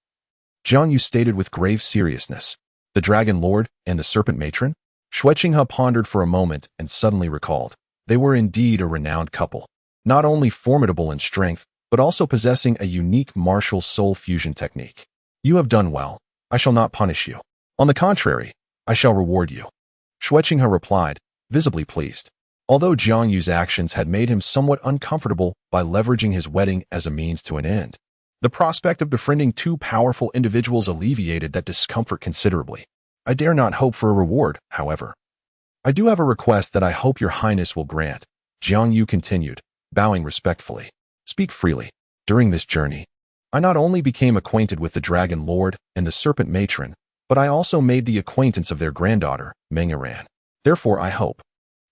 Speaker 1: Jiang Yu stated with grave seriousness. The Dragon Lord and the Serpent Matron? Xue Qinghe pondered for a moment and suddenly recalled. They were indeed a renowned couple, not only formidable in strength, but also possessing a unique martial soul fusion technique. You have done well. I shall not punish you. On the contrary, I shall reward you. Xue Qinghe replied, visibly pleased. Although Jiang Yu's actions had made him somewhat uncomfortable by leveraging his wedding as a means to an end, the prospect of befriending two powerful individuals alleviated that discomfort considerably. I dare not hope for a reward, however. I do have a request that I hope your Highness will grant, Jiang Yu continued, bowing respectfully. Speak freely. During this journey, I not only became acquainted with the Dragon Lord and the Serpent Matron, but I also made the acquaintance of their granddaughter, Meng'eran. Therefore, I hope.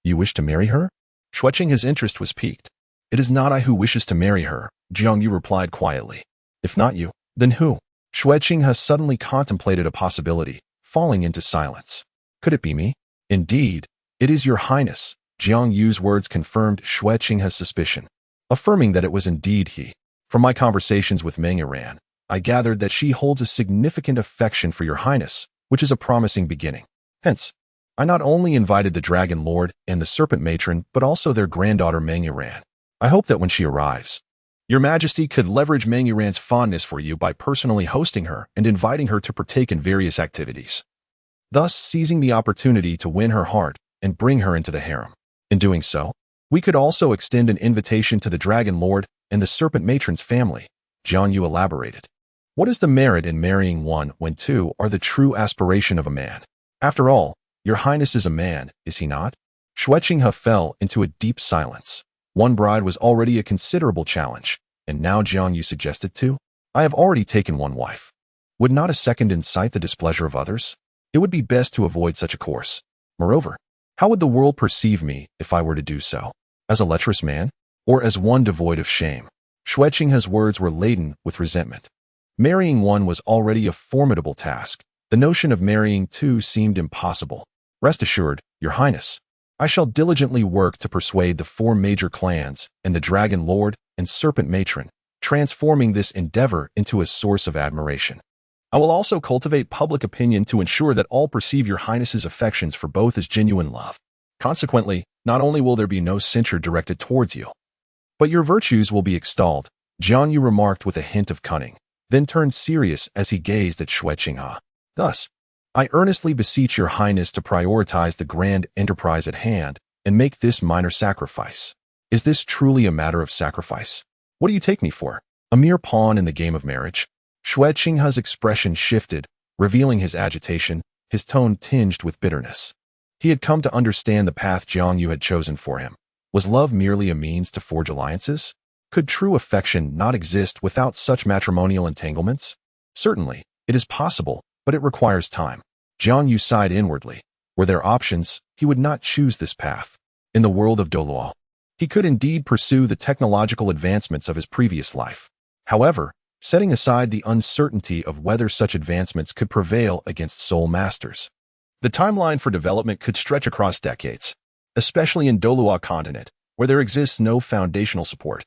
Speaker 1: You wish to marry her? Xue Qinghe's interest was piqued. It is not I who wishes to marry her, Jiang Yu replied quietly. If not you, then who? Xue Qinghe suddenly contemplated a possibility, falling into silence. Could it be me? Indeed, it is your Highness. Jiang Yu's words confirmed Xue Qinghe's suspicion, affirming that it was indeed he. From my conversations with Meng'eran, I gathered that she holds a significant affection for your Highness, which is a promising beginning. Hence, I not only invited the Dragon Lord and the Serpent Matron, but also their granddaughter Meng'eran. I hope that when she arrives, your Majesty could leverage Meng'eran's fondness for you by personally hosting her and inviting her to partake in various activities, thus seizing the opportunity to win her heart and bring her into the harem. In doing so, we could also extend an invitation to the Dragon Lord and the Serpent Matron's family, Jiang Yu elaborated. What is the merit in marrying one when two are the true aspiration of a man? After all, your Highness is a man, is he not? Xue Qinghe fell into a deep silence. One bride was already a considerable challenge, and now Jiang Yu suggested two? I have already taken one wife. Would not a second incite the displeasure of others? It would be best to avoid such a course. Moreover, how would the world perceive me if I were to do so? As a lecherous man? Or as one devoid of shame? Xue Qinghe's words were laden with resentment. Marrying one was already a formidable task. The notion of marrying two seemed impossible. Rest assured, your Highness, I shall diligently work to persuade the four major clans and the Dragon Lord and Serpent Matron, transforming this endeavor into a source of admiration. I will also cultivate public opinion to ensure that all perceive your Highness's affections for both as genuine love. Consequently, not only will there be no censure directed towards you, but your virtues will be extolled, Jiang Yu remarked with a hint of cunning, then turned serious as he gazed at Xue Qinghe. Thus, I earnestly beseech your Highness to prioritize the grand enterprise at hand and make this minor sacrifice. Is this truly a matter of sacrifice? What do you take me for? A mere pawn in the game of marriage? Xue Qinghe's expression shifted, revealing his agitation, his tone tinged with bitterness. He had come to understand the path Jiang Yu had chosen for him. Was love merely a means to forge alliances? Could true affection not exist without such matrimonial entanglements? Certainly, it is possible, but it requires time. Jiang Yu sighed inwardly. Were there options, he would not choose this path. In the world of Douluo, he could indeed pursue the technological advancements of his previous life. However, setting aside the uncertainty of whether such advancements could prevail against soul masters, the timeline for development could stretch across decades, especially in Douluo Continent, where there exists no foundational support.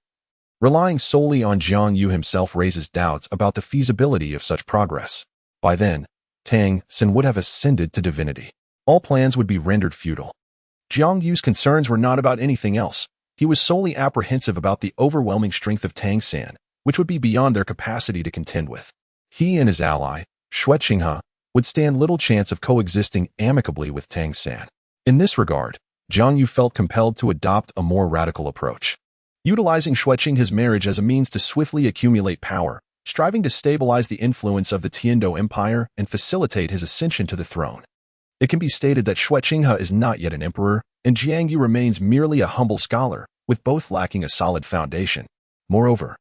Speaker 1: Relying solely on Jiang Yu himself raises doubts about the feasibility of such progress. By then, Tang Xin would have ascended to divinity. All plans would be rendered futile. Jiang Yu's concerns were not about anything else. He was solely apprehensive about the overwhelming strength of Tang Xin, which would be beyond their capacity to contend with. He and his ally, Xue Qinghe, would stand little chance of coexisting amicably with Tang San. In this regard, Jiang Yu felt compelled to adopt a more radical approach. Utilizing Xue Qinghe's marriage as a means to swiftly accumulate power, striving to stabilize the influence of the Tiandou Empire and facilitate his ascension to the throne. It can be stated that Xue Qinghe is not yet an emperor, and Jiang Yu remains merely a humble scholar, with both lacking a solid foundation. Moreover,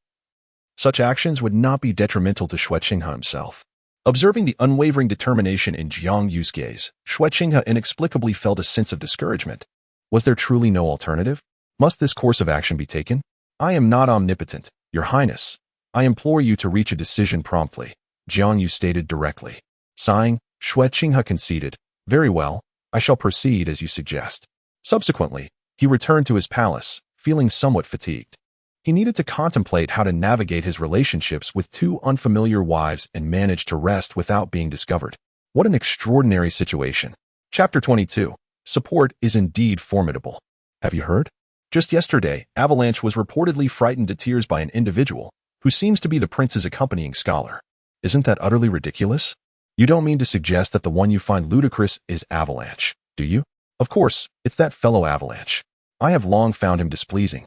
Speaker 1: such actions would not be detrimental to Xue Qinghe himself. Observing the unwavering determination in Jiang Yu's gaze, Xue Qinghe inexplicably felt a sense of discouragement. Was there truly no alternative? Must this course of action be taken? I am not omnipotent, Your Highness. I implore you to reach a decision promptly, Jiang Yu stated directly. Sighing, Xue Qinghe conceded, Very well, I shall proceed as you suggest. Subsequently, he returned to his palace, feeling somewhat fatigued. He needed to contemplate how to navigate his relationships with two unfamiliar wives and manage to rest without being discovered. What an extraordinary situation. Chapter 22. Support is indeed formidable. Have you heard? Just yesterday, Avalanche was reportedly frightened to tears by an individual who seems to be the prince's accompanying scholar. Isn't that utterly ridiculous? You don't mean to suggest that the one you find ludicrous is Avalanche, do you? Of course, it's that fellow Avalanche. I have long found him displeasing.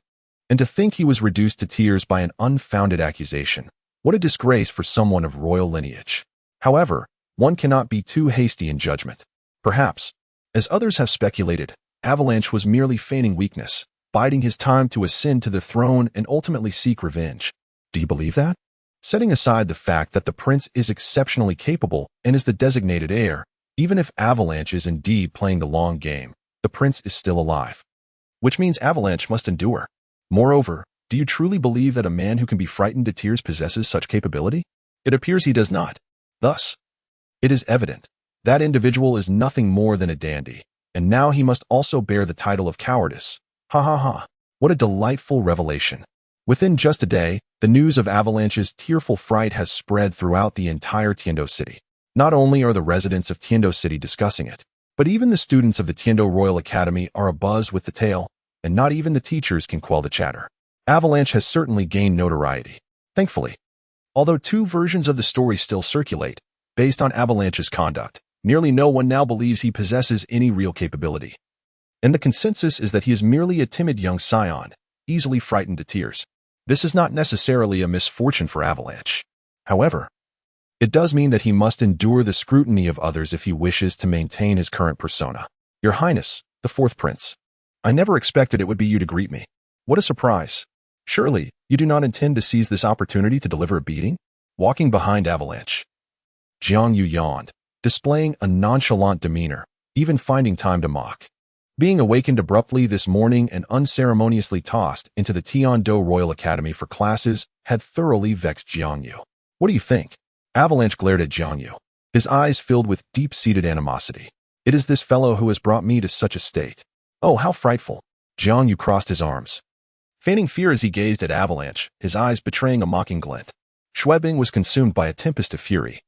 Speaker 1: And to think he was reduced to tears by an unfounded accusation. What a disgrace for someone of royal lineage. However, one cannot be too hasty in judgment. Perhaps, as others have speculated, Avalanche was merely feigning weakness, biding his time to ascend to the throne and ultimately seek revenge. Do you believe that? Setting aside the fact that the prince is exceptionally capable and is the designated heir, even if Avalanche is indeed playing the long game, the prince is still alive. Which means Avalanche must endure. Moreover, do you truly believe that a man who can be frightened to tears possesses such capability? It appears he does not. Thus, it is evident that individual is nothing more than a dandy, and now he must also bear the title of cowardice. Ha ha ha. What a delightful revelation. Within just a day, the news of Avalanche's tearful fright has spread throughout the entire Tiandou city. Not only are the residents of Tiandou City discussing it, but even the students of the Tiandou Royal Academy are abuzz with the tale, and not even the teachers can quell the chatter. Avalanche has certainly gained notoriety, thankfully. Although two versions of the story still circulate, based on Avalanche's conduct, nearly no one now believes he possesses any real capability. And the consensus is that he is merely a timid young scion, easily frightened to tears. This is not necessarily a misfortune for Avalanche. However, it does mean that he must endure the scrutiny of others if he wishes to maintain his current persona. Your Highness, the fourth prince. I never expected it would be you to greet me. What a surprise. Surely, you do not intend to seize this opportunity to deliver a beating? Walking behind Avalanche, Jiang Yu yawned, displaying a nonchalant demeanor, even finding time to mock. Being awakened abruptly this morning and unceremoniously tossed into the Tiandou Royal Academy for classes had thoroughly vexed Jiang Yu. What do you think? Avalanche glared at Jiang Yu, his eyes filled with deep-seated animosity. It is this fellow who has brought me to such a state. Oh, how frightful. Jiang Yu crossed his arms, feigning fear as he gazed at Avalanche, his eyes betraying a mocking glint. Xue Bing was consumed by a tempest of fury.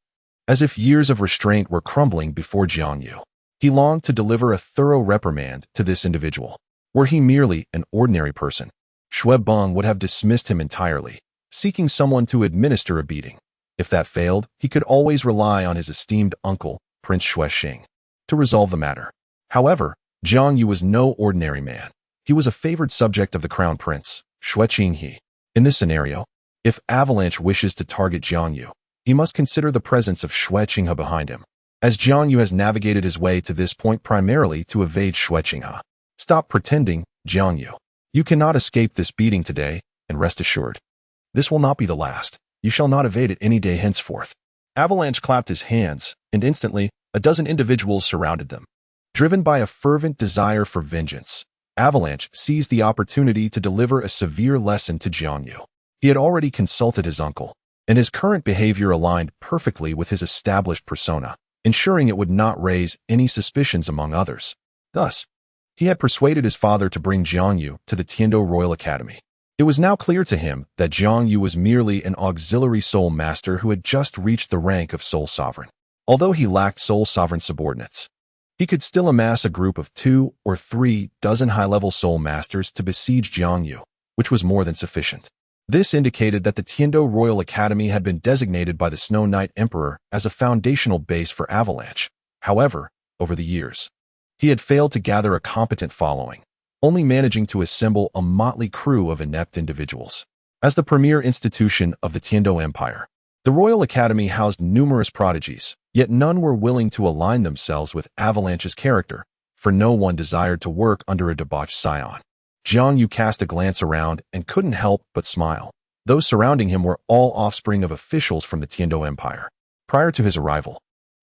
Speaker 1: As if years of restraint were crumbling before Jiang Yu, he longed to deliver a thorough reprimand to this individual. Were he merely an ordinary person, Xue Bing would have dismissed him entirely, seeking someone to administer a beating. If that failed, he could always rely on his esteemed uncle, Prince Xue Qinghe, to resolve the matter. However, Jiang Yu was no ordinary man. He was a favored subject of the crown prince, Xue Qinghe. In this scenario, if Avalanche wishes to target Jiang Yu, he must consider the presence of Xue Qinghe behind him, as Jiang Yu has navigated his way to this point primarily to evade Xue Qinghe. Stop pretending, Jiang Yu. You cannot escape this beating today, and rest assured, this will not be the last. You shall not evade it any day henceforth. Avalanche clapped his hands, and instantly, a dozen individuals surrounded them. Driven by a fervent desire for vengeance, Avalanche seized the opportunity to deliver a severe lesson to Jiang Yu. He had already consulted his uncle, and his current behavior aligned perfectly with his established persona, ensuring it would not raise any suspicions among others. Thus, he had persuaded his father to bring Jiang Yu to the Tiandou Royal Academy. It was now clear to him that Jiang Yu was merely an auxiliary soul master who had just reached the rank of soul sovereign. Although he lacked soul sovereign subordinates, he could still amass a group of 2 or 3 dozen high-level soul masters to besiege Jiang Yu, which was more than sufficient. This indicated that the Tiandou Royal Academy had been designated by the Snow Knight Emperor as a foundational base for Avalanche. However, over the years, he had failed to gather a competent following, only managing to assemble a motley crew of inept individuals. As the premier institution of the Tiandou Empire, the Royal Academy housed numerous prodigies, yet none were willing to align themselves with Avalanche's character, for no one desired to work under a debauched scion. Jiang Yu cast a glance around and couldn't help but smile. Those surrounding him were all offspring of officials from the Tiandou Empire. Prior to his arrival,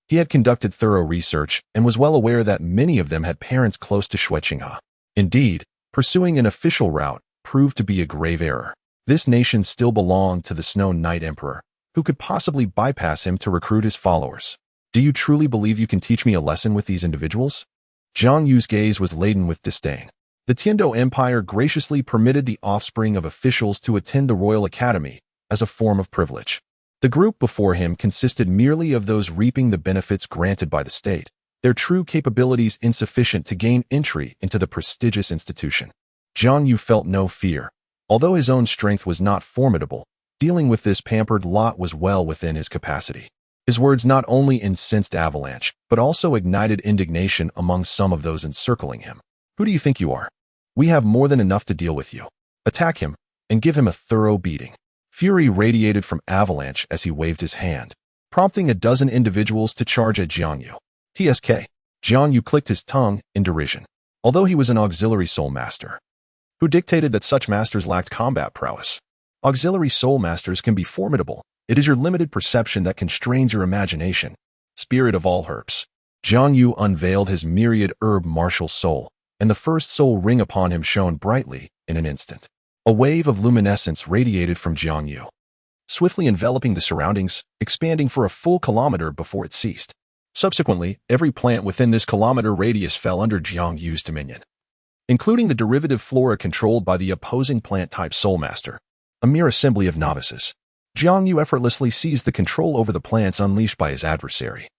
Speaker 1: he had conducted thorough research and was well aware that many of them had parents close to Xue Qinghe. Indeed, pursuing an official route proved to be a grave error. This nation still belonged to the Snow Knight Emperor, who could possibly bypass him to recruit his followers. Do you truly believe you can teach me a lesson with these individuals? Jiang Yu's gaze was laden with disdain. The Tiandou Empire graciously permitted the offspring of officials to attend the Royal Academy as a form of privilege. The group before him consisted merely of those reaping the benefits granted by the state, their true capabilities insufficient to gain entry into the prestigious institution. Jiang Yu felt no fear. Although his own strength was not formidable, dealing with this pampered lot was well within his capacity. His words not only incensed Avalanche, but also ignited indignation among some of those encircling him. Who do you think you are? We have more than enough to deal with you. Attack him, and give him a thorough beating. Fury radiated from Avalanche as he waved his hand, prompting a dozen individuals to charge at Jiang Yu. TSK. Jiang Yu clicked his tongue in derision. Although he was an auxiliary soul master, who dictated that such masters lacked combat prowess. Auxiliary soul masters can be formidable. It is your limited perception that constrains your imagination. Spirit of all herbs. Jiang Yu unveiled his myriad herb martial soul, and the first soul ring upon him shone brightly in an instant. A wave of luminescence radiated from Jiang Yu, swiftly enveloping the surroundings, expanding for a full kilometer before it ceased. Subsequently, every plant within this kilometer radius fell under Jiang Yu's dominion, including the derivative flora controlled by the opposing plant-type soul master, a mere assembly of novices. Jiang Yu effortlessly seized the control over the plants unleashed by his adversary,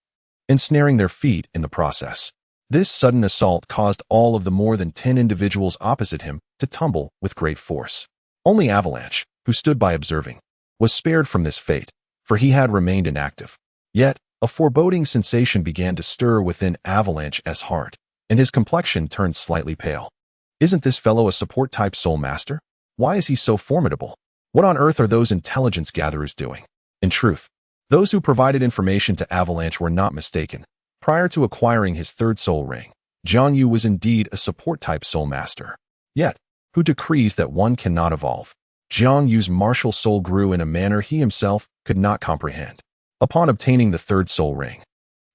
Speaker 1: ensnaring their feet in the process. This sudden assault caused all of the more than 10 individuals opposite him to tumble with great force. Only Avalanche, who stood by observing, was spared from this fate, for he had remained inactive. Yet, a foreboding sensation began to stir within Avalanche's heart, and his complexion turned slightly pale. Isn't this fellow a support-type soul master? Why is he so formidable? What on earth are those intelligence gatherers doing? In truth, those who provided information to Avalanche were not mistaken. Prior to acquiring his third soul ring, Jiang Yu was indeed a support-type soul master. Yet, who decrees that one cannot evolve? Jiang Yu's martial soul grew in a manner he himself could not comprehend. Upon obtaining the third soul ring,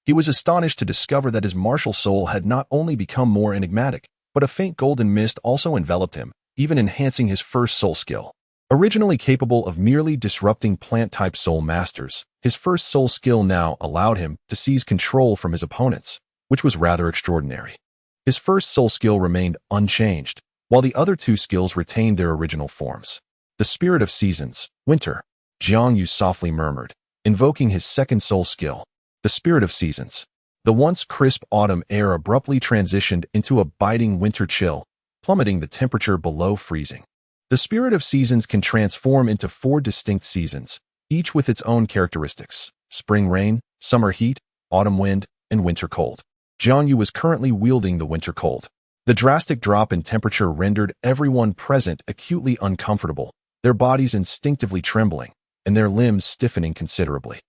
Speaker 1: he was astonished to discover that his martial soul had not only become more enigmatic, but a faint golden mist also enveloped him, even enhancing his first soul skill. Originally capable of merely disrupting plant-type soul masters, his first soul skill now allowed him to seize control from his opponents, which was rather extraordinary. His first soul skill remained unchanged, while the other two skills retained their original forms. The spirit of seasons, winter, Jiang Yu softly murmured, invoking his second soul skill. The spirit of seasons. The once crisp autumn air abruptly transitioned into a biting winter chill, plummeting the temperature below freezing. The spirit of seasons can transform into 4 distinct seasons, each with its own characteristics: spring rain, summer heat, autumn wind, and winter cold. Jiang Yu was currently wielding the winter cold. The drastic drop in temperature rendered everyone present acutely uncomfortable, their bodies instinctively trembling, and their limbs stiffening considerably.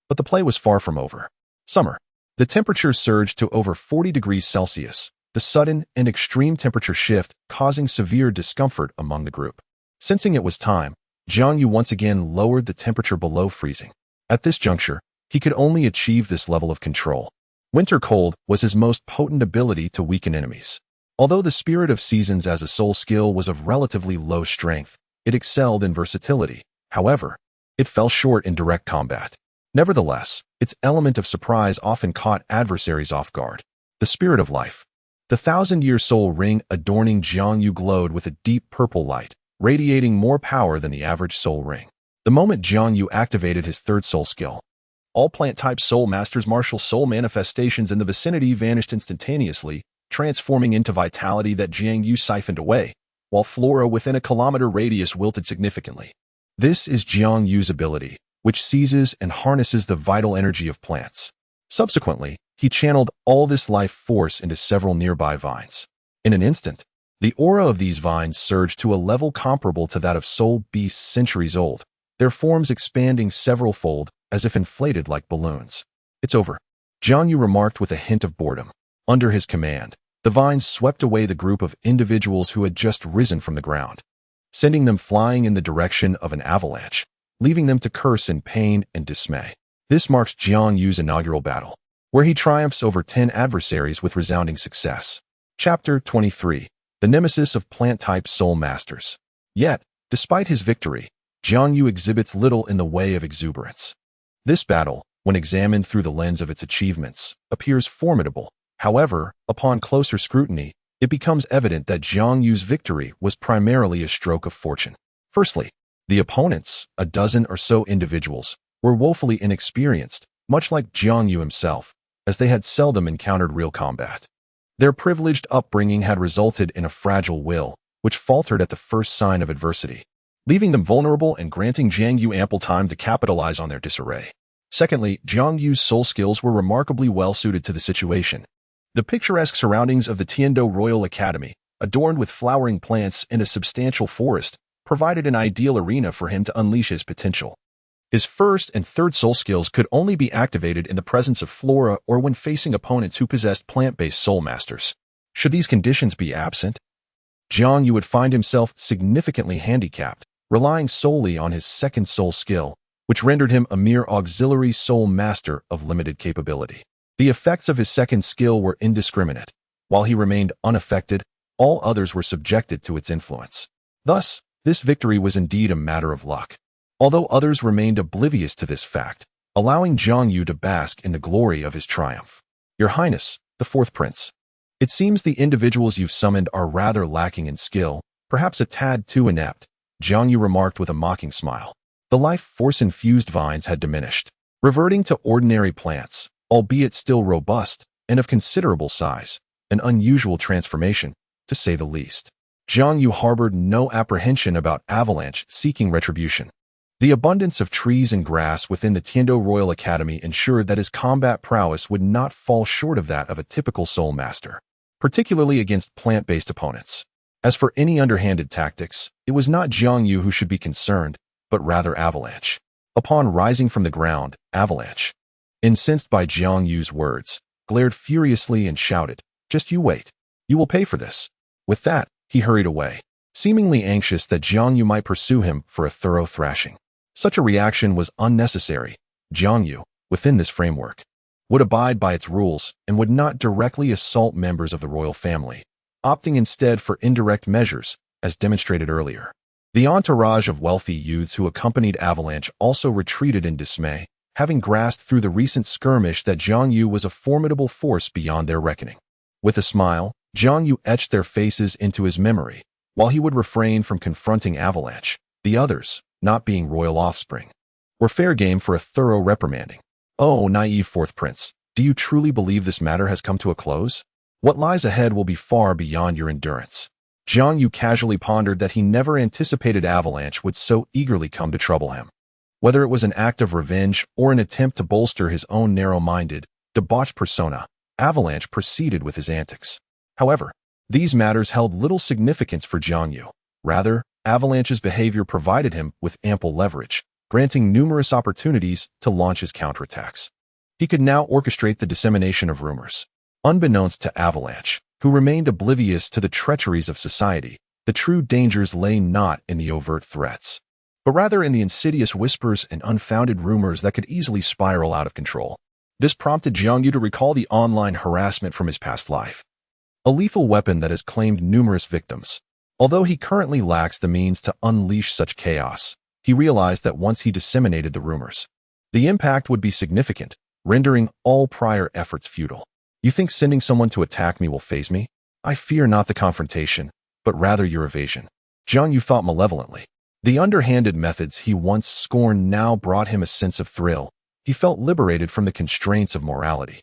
Speaker 1: But the play was far from over. Summer. The temperature surged to over 40 degrees Celsius, the sudden and extreme temperature shift causing severe discomfort among the group. Sensing it was time, Jiang Yu once again lowered the temperature below freezing. At this juncture, he could only achieve this level of control. Winter cold was his most potent ability to weaken enemies. Although the spirit of seasons as a soul skill was of relatively low strength, it excelled in versatility. However, it fell short in direct combat. Nevertheless, its element of surprise often caught adversaries off guard. The spirit of life. The 1,000-year soul ring adorning Jiang Yu glowed with a deep purple light, radiating more power than the average soul ring. The moment Jiang Yu activated his third soul skill, all plant-type soul masters' martial soul manifestations in the vicinity vanished instantaneously, transforming into vitality that Jiang Yu siphoned away, while flora within a kilometer radius wilted significantly. This is Jiang Yu's ability, which seizes and harnesses the vital energy of plants. Subsequently, he channeled all this life force into several nearby vines. In an instant, the aura of these vines surged to a level comparable to that of soul beasts centuries old, their forms expanding several-fold as if inflated like balloons. "It's over," Jiang Yu remarked with a hint of boredom. Under his command, the vines swept away the group of individuals who had just risen from the ground, sending them flying in the direction of an avalanche, leaving them to curse in pain and dismay. This marks Jiang Yu's inaugural battle, where he triumphs over 10 adversaries with resounding success. Chapter 23. The Nemesis of Plant-Type Soul Masters. Yet, despite his victory, Jiang Yu exhibits little in the way of exuberance. This battle, when examined through the lens of its achievements, appears formidable. However, upon closer scrutiny, it becomes evident that Jiang Yu's victory was primarily a stroke of fortune. Firstly, the opponents, a dozen or so individuals, were woefully inexperienced, much like Jiang Yu himself, as they had seldom encountered real combat. Their privileged upbringing had resulted in a fragile will, which faltered at the first sign of adversity, leaving them vulnerable and granting Jiang Yu ample time to capitalize on their disarray. Secondly, Jiang Yu's soul skills were remarkably well suited to the situation. The picturesque surroundings of the Tiandou Royal Academy, adorned with flowering plants and a substantial forest, provided an ideal arena for him to unleash his potential. His first and third soul skills could only be activated in the presence of flora or when facing opponents who possessed plant-based soul masters. Should these conditions be absent, Jiang Yu would find himself significantly handicapped, relying solely on his second soul skill, which rendered him a mere auxiliary soul master of limited capability. The effects of his second skill were indiscriminate. While he remained unaffected, all others were subjected to its influence. Thus, this victory was indeed a matter of luck, although others remained oblivious to this fact, allowing Jiang Yu to bask in the glory of his triumph. "Your Highness, the fourth prince. It seems the individuals you've summoned are rather lacking in skill, perhaps a tad too inept," Jiang Yu remarked with a mocking smile. The life force-infused vines had diminished, reverting to ordinary plants, albeit still robust and of considerable size, an unusual transformation, to say the least. Jiang Yu harbored no apprehension about avalanche seeking retribution. The abundance of trees and grass within the Tiandou Royal Academy ensured that his combat prowess would not fall short of that of a typical soul master, particularly against plant-based opponents. As for any underhanded tactics, it was not Jiang Yu who should be concerned, but rather Avalanche. Upon rising from the ground, Avalanche, incensed by Jiang Yu's words, glared furiously and shouted, "Just you wait. You will pay for this." With that, he hurried away, seemingly anxious that Jiang Yu might pursue him for a thorough thrashing. Such a reaction was unnecessary. Jiang Yu, within this framework, would abide by its rules and would not directly assault members of the royal family, opting instead for indirect measures, as demonstrated earlier. The entourage of wealthy youths who accompanied Avalanche also retreated in dismay, having grasped through the recent skirmish that Jiang Yu was a formidable force beyond their reckoning. With a smile, Jiang Yu etched their faces into his memory, while he would refrain from confronting Avalanche. The others, not being royal offspring, were fair game for a thorough reprimanding. "Oh, naive fourth prince, do you truly believe this matter has come to a close? What lies ahead will be far beyond your endurance." Jiang Yu casually pondered that he never anticipated Avalanche would so eagerly come to trouble him. Whether it was an act of revenge or an attempt to bolster his own narrow-minded, debauched persona, Avalanche proceeded with his antics. However, these matters held little significance for Jiang Yu. Rather, Avalanche's behavior provided him with ample leverage, granting numerous opportunities to launch his counterattacks. He could now orchestrate the dissemination of rumors. Unbeknownst to Avalanche, who remained oblivious to the treacheries of society, the true dangers lay not in the overt threats, but rather in the insidious whispers and unfounded rumors that could easily spiral out of control. This prompted Jiang Yu to recall the online harassment from his past life, a lethal weapon that has claimed numerous victims. Although he currently lacks the means to unleash such chaos, he realized that once he disseminated the rumors, the impact would be significant, rendering all prior efforts futile. "You think sending someone to attack me will faze me? I fear not the confrontation, but rather your evasion," Jiang Yu thought malevolently. The underhanded methods he once scorned now brought him a sense of thrill. He felt liberated from the constraints of morality,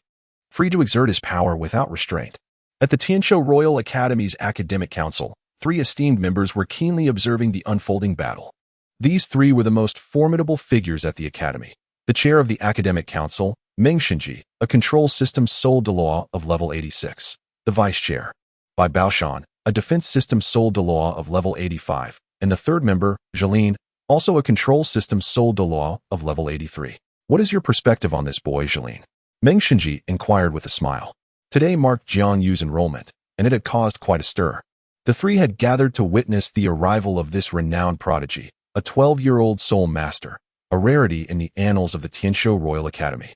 Speaker 1: free to exert his power without restraint. At the Tianshou Royal Academy's Academic Council, 3 esteemed members were keenly observing the unfolding battle. These three were the most formidable figures at the academy. The chair of the academic council, Meng Xinji, a control systems sole Douluo of level 86. The vice chair, by Baoshan, a defense systems sole Douluo of level 85. And the third member, Jilin, also a control systems sole Douluo of level 83. What is your perspective on this boy, Jilin? Meng Xinji inquired with a smile. Today marked Jiang Yu's enrollment, and it had caused quite a stir. The three had gathered to witness the arrival of this renowned prodigy, a 12-year-old soul master, a rarity in the annals of the Tianzhou Royal Academy,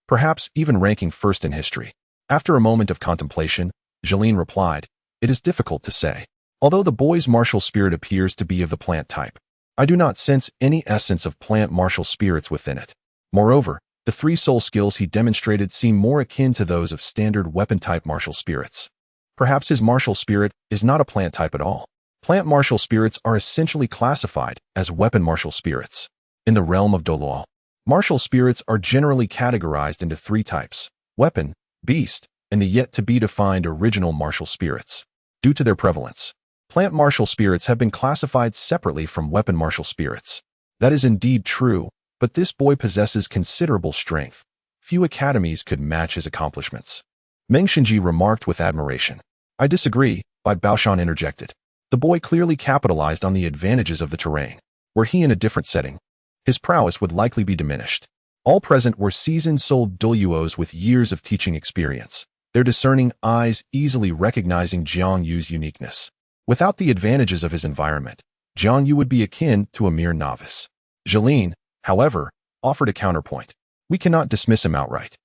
Speaker 1: perhaps even ranking first in history. After a moment of contemplation, Jilin replied, "It is difficult to say. Although the boy's martial spirit appears to be of the plant type, I do not sense any essence of plant martial spirits within it. Moreover, the three soul skills he demonstrated seem more akin to those of standard weapon-type martial spirits. Perhaps his martial spirit is not a plant type at all. Plant martial spirits are essentially classified as weapon martial spirits. In the realm of Douluo, martial spirits are generally categorized into three types: weapon, beast, and the yet-to-be-defined original martial spirits. Due to their prevalence, plant martial spirits have been classified separately from weapon martial spirits. That is indeed true, but this boy possesses considerable strength. Few academies could match his accomplishments." Meng Xinji remarked with admiration. "I disagree," Bai Baoshan interjected. The boy clearly capitalized on the advantages of the terrain. Were he in a different setting, his prowess would likely be diminished. All present were seasoned soul Douluos with years of teaching experience, their discerning eyes easily recognizing Jiang Yu's uniqueness. Without the advantages of his environment, Jiang Yu would be akin to a mere novice. Jilin, however, offered a counterpoint. "We cannot dismiss him outright.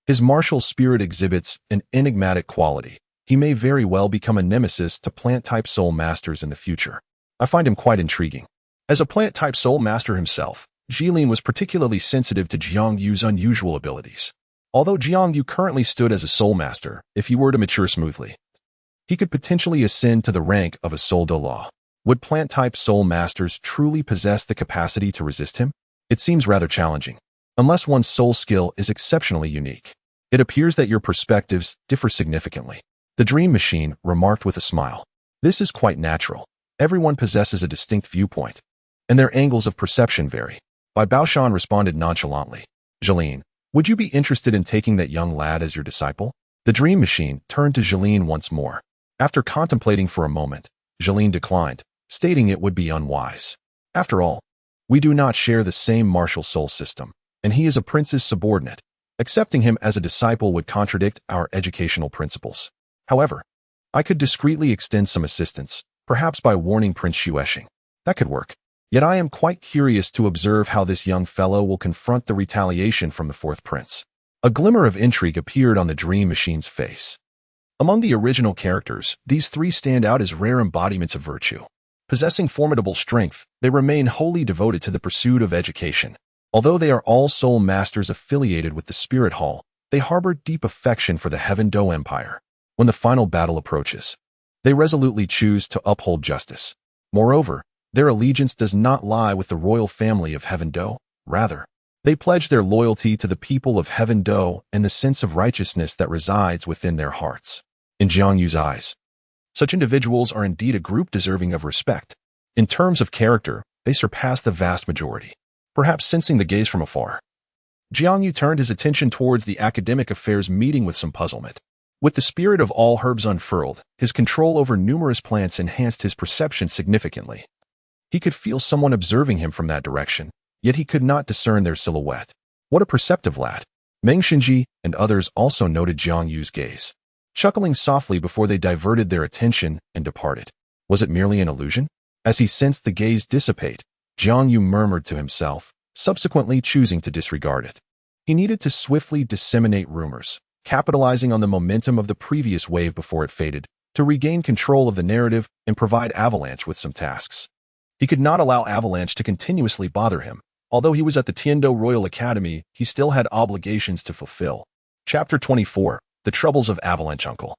Speaker 1: His martial spirit exhibits an enigmatic quality. He may very well become a nemesis to plant-type soul masters in the future. I find him quite intriguing." As a plant-type soul master himself, Jilin was particularly sensitive to Jiang Yu's unusual abilities. Although Jiang Yu currently stood as a soul master, if he were to mature smoothly, he could potentially ascend to the rank of a soul Douluo. Would plant-type soul masters truly possess the capacity to resist him? It seems rather challenging, unless one's soul skill is exceptionally unique. It appears that your perspectives differ significantly. The Dream Machine remarked with a smile. "This is quite natural. Everyone possesses a distinct viewpoint, and their angles of perception vary." Bai Baoshan responded nonchalantly. "Jilin, would you be interested in taking that young lad as your disciple?" The Dream Machine turned to Jilin once more. After contemplating for a moment, Jilin declined, stating it would be unwise. After all, we do not share the same martial soul system, and he is a prince's subordinate. Accepting him as a disciple would contradict our educational principles. However, I could discreetly extend some assistance, perhaps by warning Prince Xue Qinghe. That could work. Yet I am quite curious to observe how this young fellow will confront the retaliation from the fourth prince. A glimmer of intrigue appeared on the Dream Machine's face. Among the original characters, these three stand out as rare embodiments of virtue. Possessing formidable strength, they remain wholly devoted to the pursuit of education. Although they are all soul masters affiliated with the Spirit Hall, they harbor deep affection for the Tiandou Empire. When the final battle approaches, they resolutely choose to uphold justice. Moreover, their allegiance does not lie with the royal family of Tiandou. Rather, they pledge their loyalty to the people of Tiandou and the sense of righteousness that resides within their hearts. In Jiang Yu's eyes, such individuals are indeed a group deserving of respect. In terms of character, they surpass the vast majority. Perhaps sensing the gaze from afar, Jiang Yu turned his attention towards the academic affairs meeting with some puzzlement. With the spirit of all herbs unfurled, his control over numerous plants enhanced his perception significantly. He could feel someone observing him from that direction, yet he could not discern their silhouette. What a perceptive lad! Meng Xinji and others also noted Jiang Yu's gaze, chuckling softly before they diverted their attention and departed. Was it merely an illusion? As he sensed the gaze dissipate, Jiang Yu murmured to himself, subsequently choosing to disregard it. He needed to swiftly disseminate rumors, capitalizing on the momentum of the previous wave before it faded, to regain control of the narrative and provide Avalanche with some tasks. He could not allow Avalanche to continuously bother him. Although he was at the Tiandou Royal Academy, he still had obligations to fulfill. Chapter 24. The Troubles of Avalanche Uncle.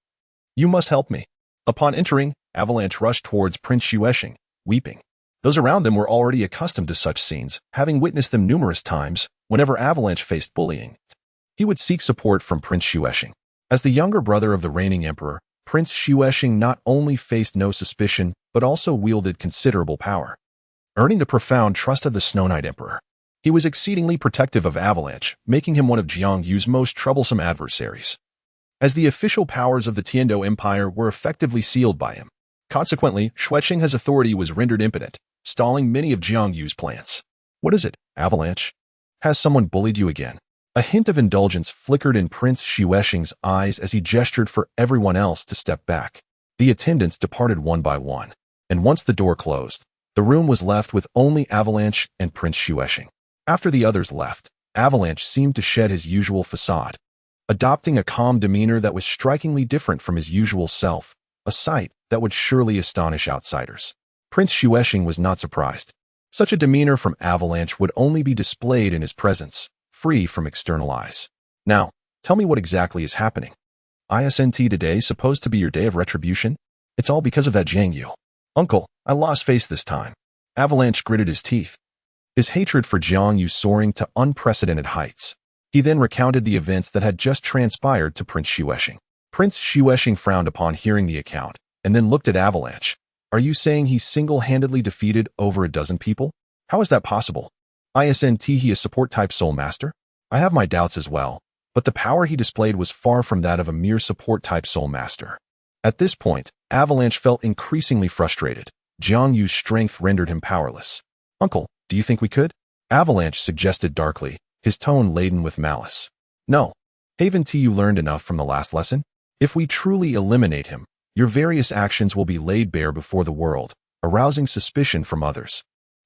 Speaker 1: "You must help me." Upon entering, Avalanche rushed towards Prince Xue Qinghe, weeping. Those around them were already accustomed to such scenes, having witnessed them numerous times. Whenever Avalanche faced bullying, he would seek support from Prince Xue Qinghe. As the younger brother of the reigning emperor, Prince Xue Qinghe not only faced no suspicion, but also wielded considerable power. earning the profound trust of the Snow Knight Emperor. He was exceedingly protective of Avalanche, making him one of Jiang Yu's most troublesome adversaries, as the official powers of the Tiandou Empire were effectively sealed by him. Consequently, Xue Qinghe's authority was rendered impotent, stalling many of Jiang Yu's plans. What is it, Avalanche? Has someone bullied you again? A hint of indulgence flickered in Prince Xue Qinghe's eyes as he gestured for everyone else to step back. The attendants departed one by one, and once the door closed, the room was left with only Avalanche and Prince Xue Qinghe. After the others left, Avalanche seemed to shed his usual facade, adopting a calm demeanor that was strikingly different from his usual self, a sight that would surely astonish outsiders. Prince Xue Qinghe was not surprised. Such a demeanor from Avalanche would only be displayed in his presence, free from external eyes. Now, tell me what exactly is happening. Isn't today supposed to be your day of retribution? It's all because of that Jiang Yu. Uncle, I lost face this time. Avalanche gritted his teeth, his hatred for Jiang Yu soaring to unprecedented heights. He then recounted the events that had just transpired to Prince Xue Qinghe. Prince Xue Qinghe frowned upon hearing the account, and then looked at Avalanche. Are you saying he single-handedly defeated over a dozen people? How is that possible? Isn't he a support-type soul master? I have my doubts as well, but the power he displayed was far from that of a mere support-type soul master. At this point, Avalanche felt increasingly frustrated. Jiang Yu's strength rendered him powerless. Uncle, do you think we could? Avalanche suggested darkly, his tone laden with malice. No. Haven't you learned enough from the last lesson? If we truly eliminate him, your various actions will be laid bare before the world, arousing suspicion from others.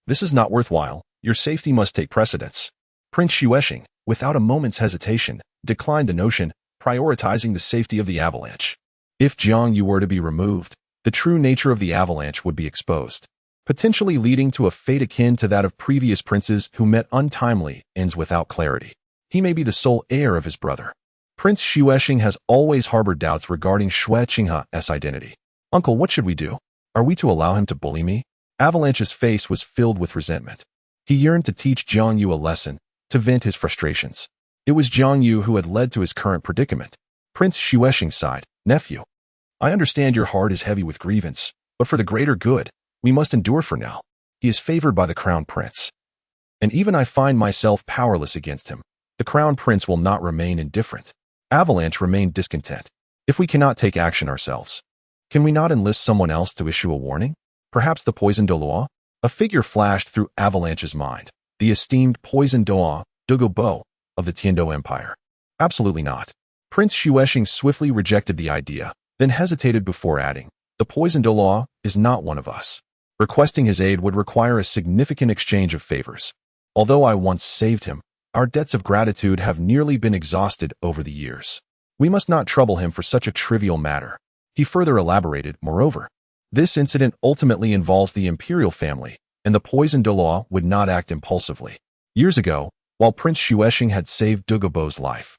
Speaker 1: This is not worthwhile. Your safety must take precedence. Prince Xue Qinghe, without a moment's hesitation, declined the notion, prioritizing the safety of the Avalanche. If Jiang Yu were to be removed, the true nature of the Avalanche would be exposed, potentially leading to a fate akin to that of previous princes who met untimely ends without clarity. He may be the sole heir of his brother. Prince Xue Qinghe has always harbored doubts regarding Xue Qinghe's identity. Uncle, what should we do? Are we to allow him to bully me? Avalanche's face was filled with resentment. He yearned to teach Jiang Yu a lesson, to vent his frustrations. It was Jiang Yu who had led to his current predicament. Prince Xue Qinghe sighed. Nephew, I understand your heart is heavy with grievance, but for the greater good, we must endure for now. He is favored by the Crown Prince, and even I find myself powerless against him. The Crown Prince will not remain indifferent. Avalanche remained discontent. If we cannot take action ourselves, can we not enlist someone else to issue a warning? Perhaps the poisoned Douluo? A figure flashed through Avalanche's mind. The esteemed poisoned Douluo of the Tiandou Empire. Absolutely not. Prince Xue Qinghe swiftly rejected the idea, then hesitated before adding, the poisoned Douluo is not one of us. Requesting his aid would require a significant exchange of favors. Although I once saved him, our debts of gratitude have nearly been exhausted over the years. We must not trouble him for such a trivial matter. He further elaborated, moreover, this incident ultimately involves the imperial family, and the poisoned Douluo would not act impulsively. Years ago, while Prince Xue Qinghe had saved Douluo's life,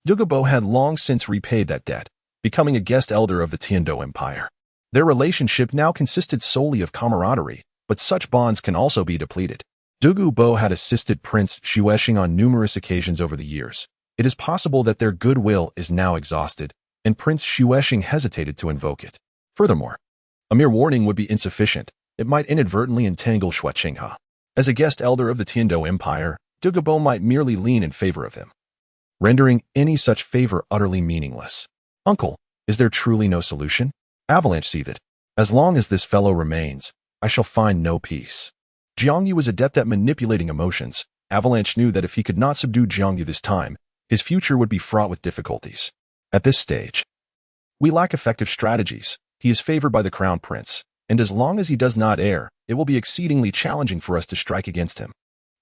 Speaker 1: Douluo had long since repaid that debt, becoming a guest elder of the Tiandou Empire. Their relationship now consisted solely of camaraderie, but such bonds can also be depleted. Douluo had assisted Prince Xue Qinghe on numerous occasions over the years. It is possible that their goodwill is now exhausted, and Prince Xue Qinghe hesitated to invoke it. Furthermore, a mere warning would be insufficient. It might inadvertently entangle Xue Qinghe. As a guest elder of the Tiandou Empire, Douluo might merely lean in favor of him, rendering any such favor utterly meaningless. Uncle, is there truly no solution? Avalanche seethed. As long as this fellow remains, I shall find no peace. Jiang Yu was adept at manipulating emotions. Avalanche knew that if he could not subdue Jiang Yu this time, his future would be fraught with difficulties. At this stage, we lack effective strategies. He is favored by the Crown Prince, and as long as he does not err, it will be exceedingly challenging for us to strike against him.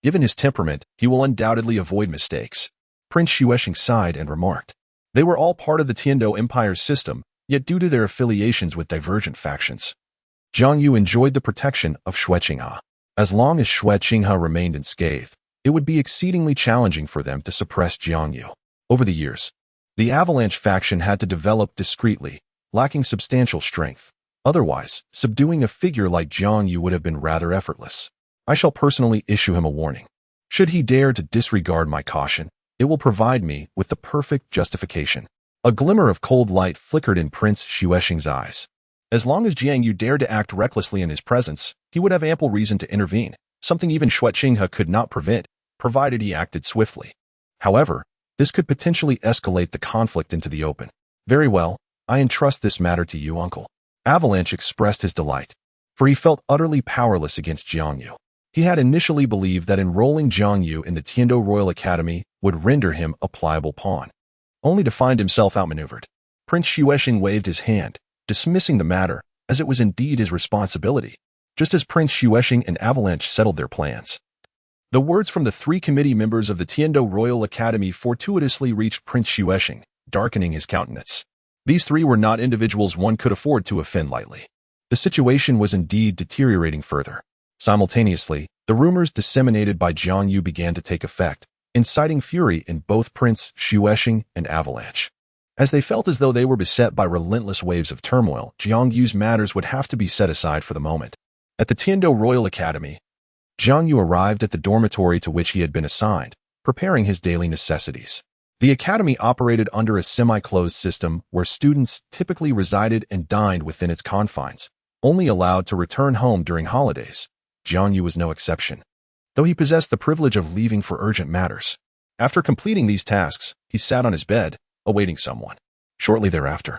Speaker 1: Given his temperament, he will undoubtedly avoid mistakes. Prince Xue Qinghe sighed and remarked. They were all part of the Tiandou Empire's system, yet due to their affiliations with divergent factions, Jiang Yu enjoyed the protection of Xue Qinghe. As long as Xue Qinghe remained unscathed, it would be exceedingly challenging for them to suppress Jiang Yu. Over the years, the Avalanche faction had to develop discreetly, lacking substantial strength. Otherwise, subduing a figure like Jiang Yu would have been rather effortless. I shall personally issue him a warning. Should he dare to disregard my caution, it will provide me with the perfect justification. A glimmer of cold light flickered in Prince Xue Qinghe's eyes. As long as Jiang Yu dared to act recklessly in his presence, he would have ample reason to intervene, something even Xue Qinghe could not prevent, provided he acted swiftly. However, this could potentially escalate the conflict into the open. Very well, I entrust this matter to you, uncle. Avalanche expressed his delight, for he felt utterly powerless against Jiang Yu. He had initially believed that enrolling Jiang Yu in the Tiandou Royal Academy would render him a pliable pawn, only to find himself outmaneuvered. Prince Xue Qinghe waved his hand, dismissing the matter, as it was indeed his responsibility, just as Prince Xue Qinghe and Avalanche settled their plans. The words from the 3 committee members of the Tiandou Royal Academy fortuitously reached Prince Xue Qinghe, darkening his countenance. These 3 were not individuals one could afford to offend lightly. The situation was indeed deteriorating further. Simultaneously, the rumors disseminated by Jiang Yu began to take effect, inciting fury in both Prince Xue Qinghe and Avalanche. As they felt as though they were beset by relentless waves of turmoil, Jiang Yu's matters would have to be set aside for the moment. At the Tiandou Royal Academy, Jiang Yu arrived at the dormitory to which he had been assigned, preparing his daily necessities. The academy operated under a semi-closed system where students typically resided and dined within its confines, only allowed to return home during holidays. Jiang Yu was no exception, though he possessed the privilege of leaving for urgent matters. After completing these tasks, he sat on his bed, awaiting someone. Shortly thereafter,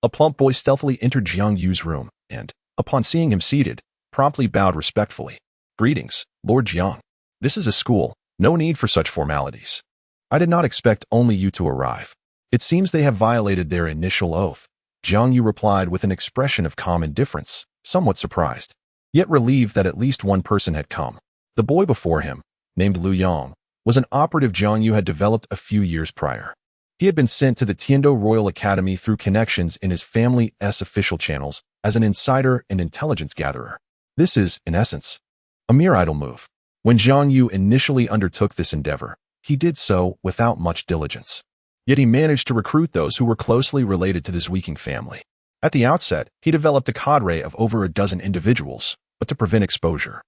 Speaker 1: a plump boy stealthily entered Jiang Yu's room and, upon seeing him seated, promptly bowed respectfully. "Greetings, Lord Jiang. This is a school, no need for such formalities. I did not expect only you to arrive. It seems they have violated their initial oath." Jiang Yu replied with an expression of calm indifference, somewhat surprised, yet relieved that at least one person had come. The boy before him, named Lu Yang, was an operative Jiang Yu had developed a few years prior. He had been sent to the Tiandou Royal Academy through connections in his family's official channels as an insider and intelligence gatherer. This is, in essence, a mere idle move. When Jiang Yu initially undertook this endeavor, he did so without much diligence. Yet he managed to recruit those who were closely related to this Weeking family. At the outset, he developed a cadre of over a dozen individuals, but to prevent exposure,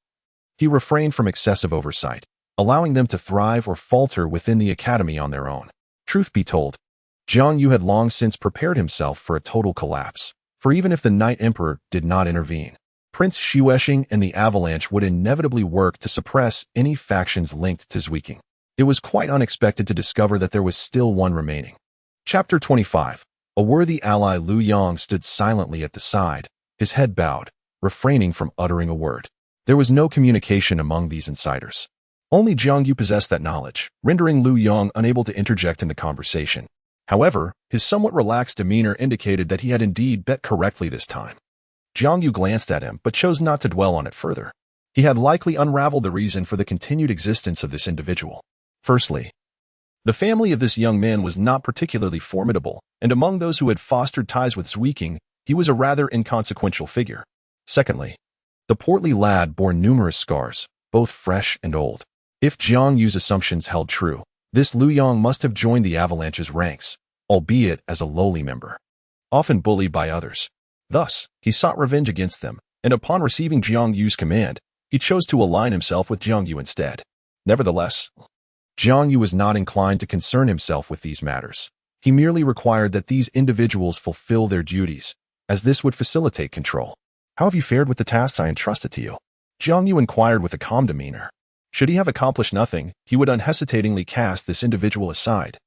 Speaker 1: he refrained from excessive oversight, allowing them to thrive or falter within the academy on their own. Truth be told, Jiang Yu had long since prepared himself for a total collapse, for even if the Night Emperor did not intervene, Prince Xue Qinghe and the Avalanche would inevitably work to suppress any factions linked to Zwiking. It was quite unexpected to discover that there was still one remaining. Chapter 25. A worthy ally. Lu Yang stood silently at the side, his head bowed, refraining from uttering a word. There was no communication among these insiders. Only Jiang Yu possessed that knowledge, rendering Lu Yang unable to interject in the conversation. However, his somewhat relaxed demeanor indicated that he had indeed bet correctly this time. Jiang Yu glanced at him but chose not to dwell on it further. He had likely unraveled the reason for the continued existence of this individual. Firstly, the family of this young man was not particularly formidable, and among those who had fostered ties with Zwiking, he was a rather inconsequential figure. Secondly, the portly lad bore numerous scars, both fresh and old. If Jiang Yu's assumptions held true, this Lu Yang must have joined the Avalanche's ranks, albeit as a lowly member, often bullied by others. Thus, he sought revenge against them, and upon receiving Jiang Yu's command, he chose to align himself with Jiang Yu instead. Nevertheless, Jiang Yu was not inclined to concern himself with these matters. He merely required that these individuals fulfill their duties, as this would facilitate control. "How have you fared with the tasks I entrusted to you?" Jiang Yu inquired with a calm demeanor. Should he have accomplished nothing, he would unhesitatingly cast this individual aside,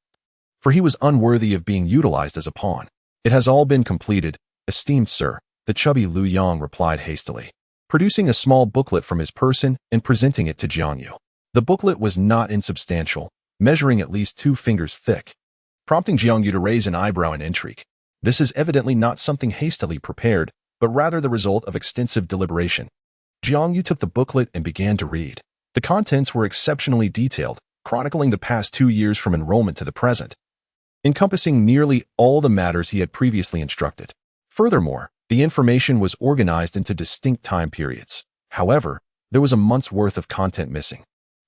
Speaker 1: for he was unworthy of being utilized as a pawn. "It has all been completed, esteemed sir," the chubby Lu Yang replied hastily, producing a small booklet from his person and presenting it to Jiang Yu. The booklet was not insubstantial, measuring at least 2 fingers thick, prompting Jiang Yu to raise an eyebrow in intrigue. This is evidently not something hastily prepared, but rather the result of extensive deliberation. Jiang Yu took the booklet and began to read. The contents were exceptionally detailed, chronicling the past 2 years from enrollment to the present, encompassing nearly all the matters he had previously instructed. Furthermore, the information was organized into distinct time periods. However, there was a month's worth of content missing,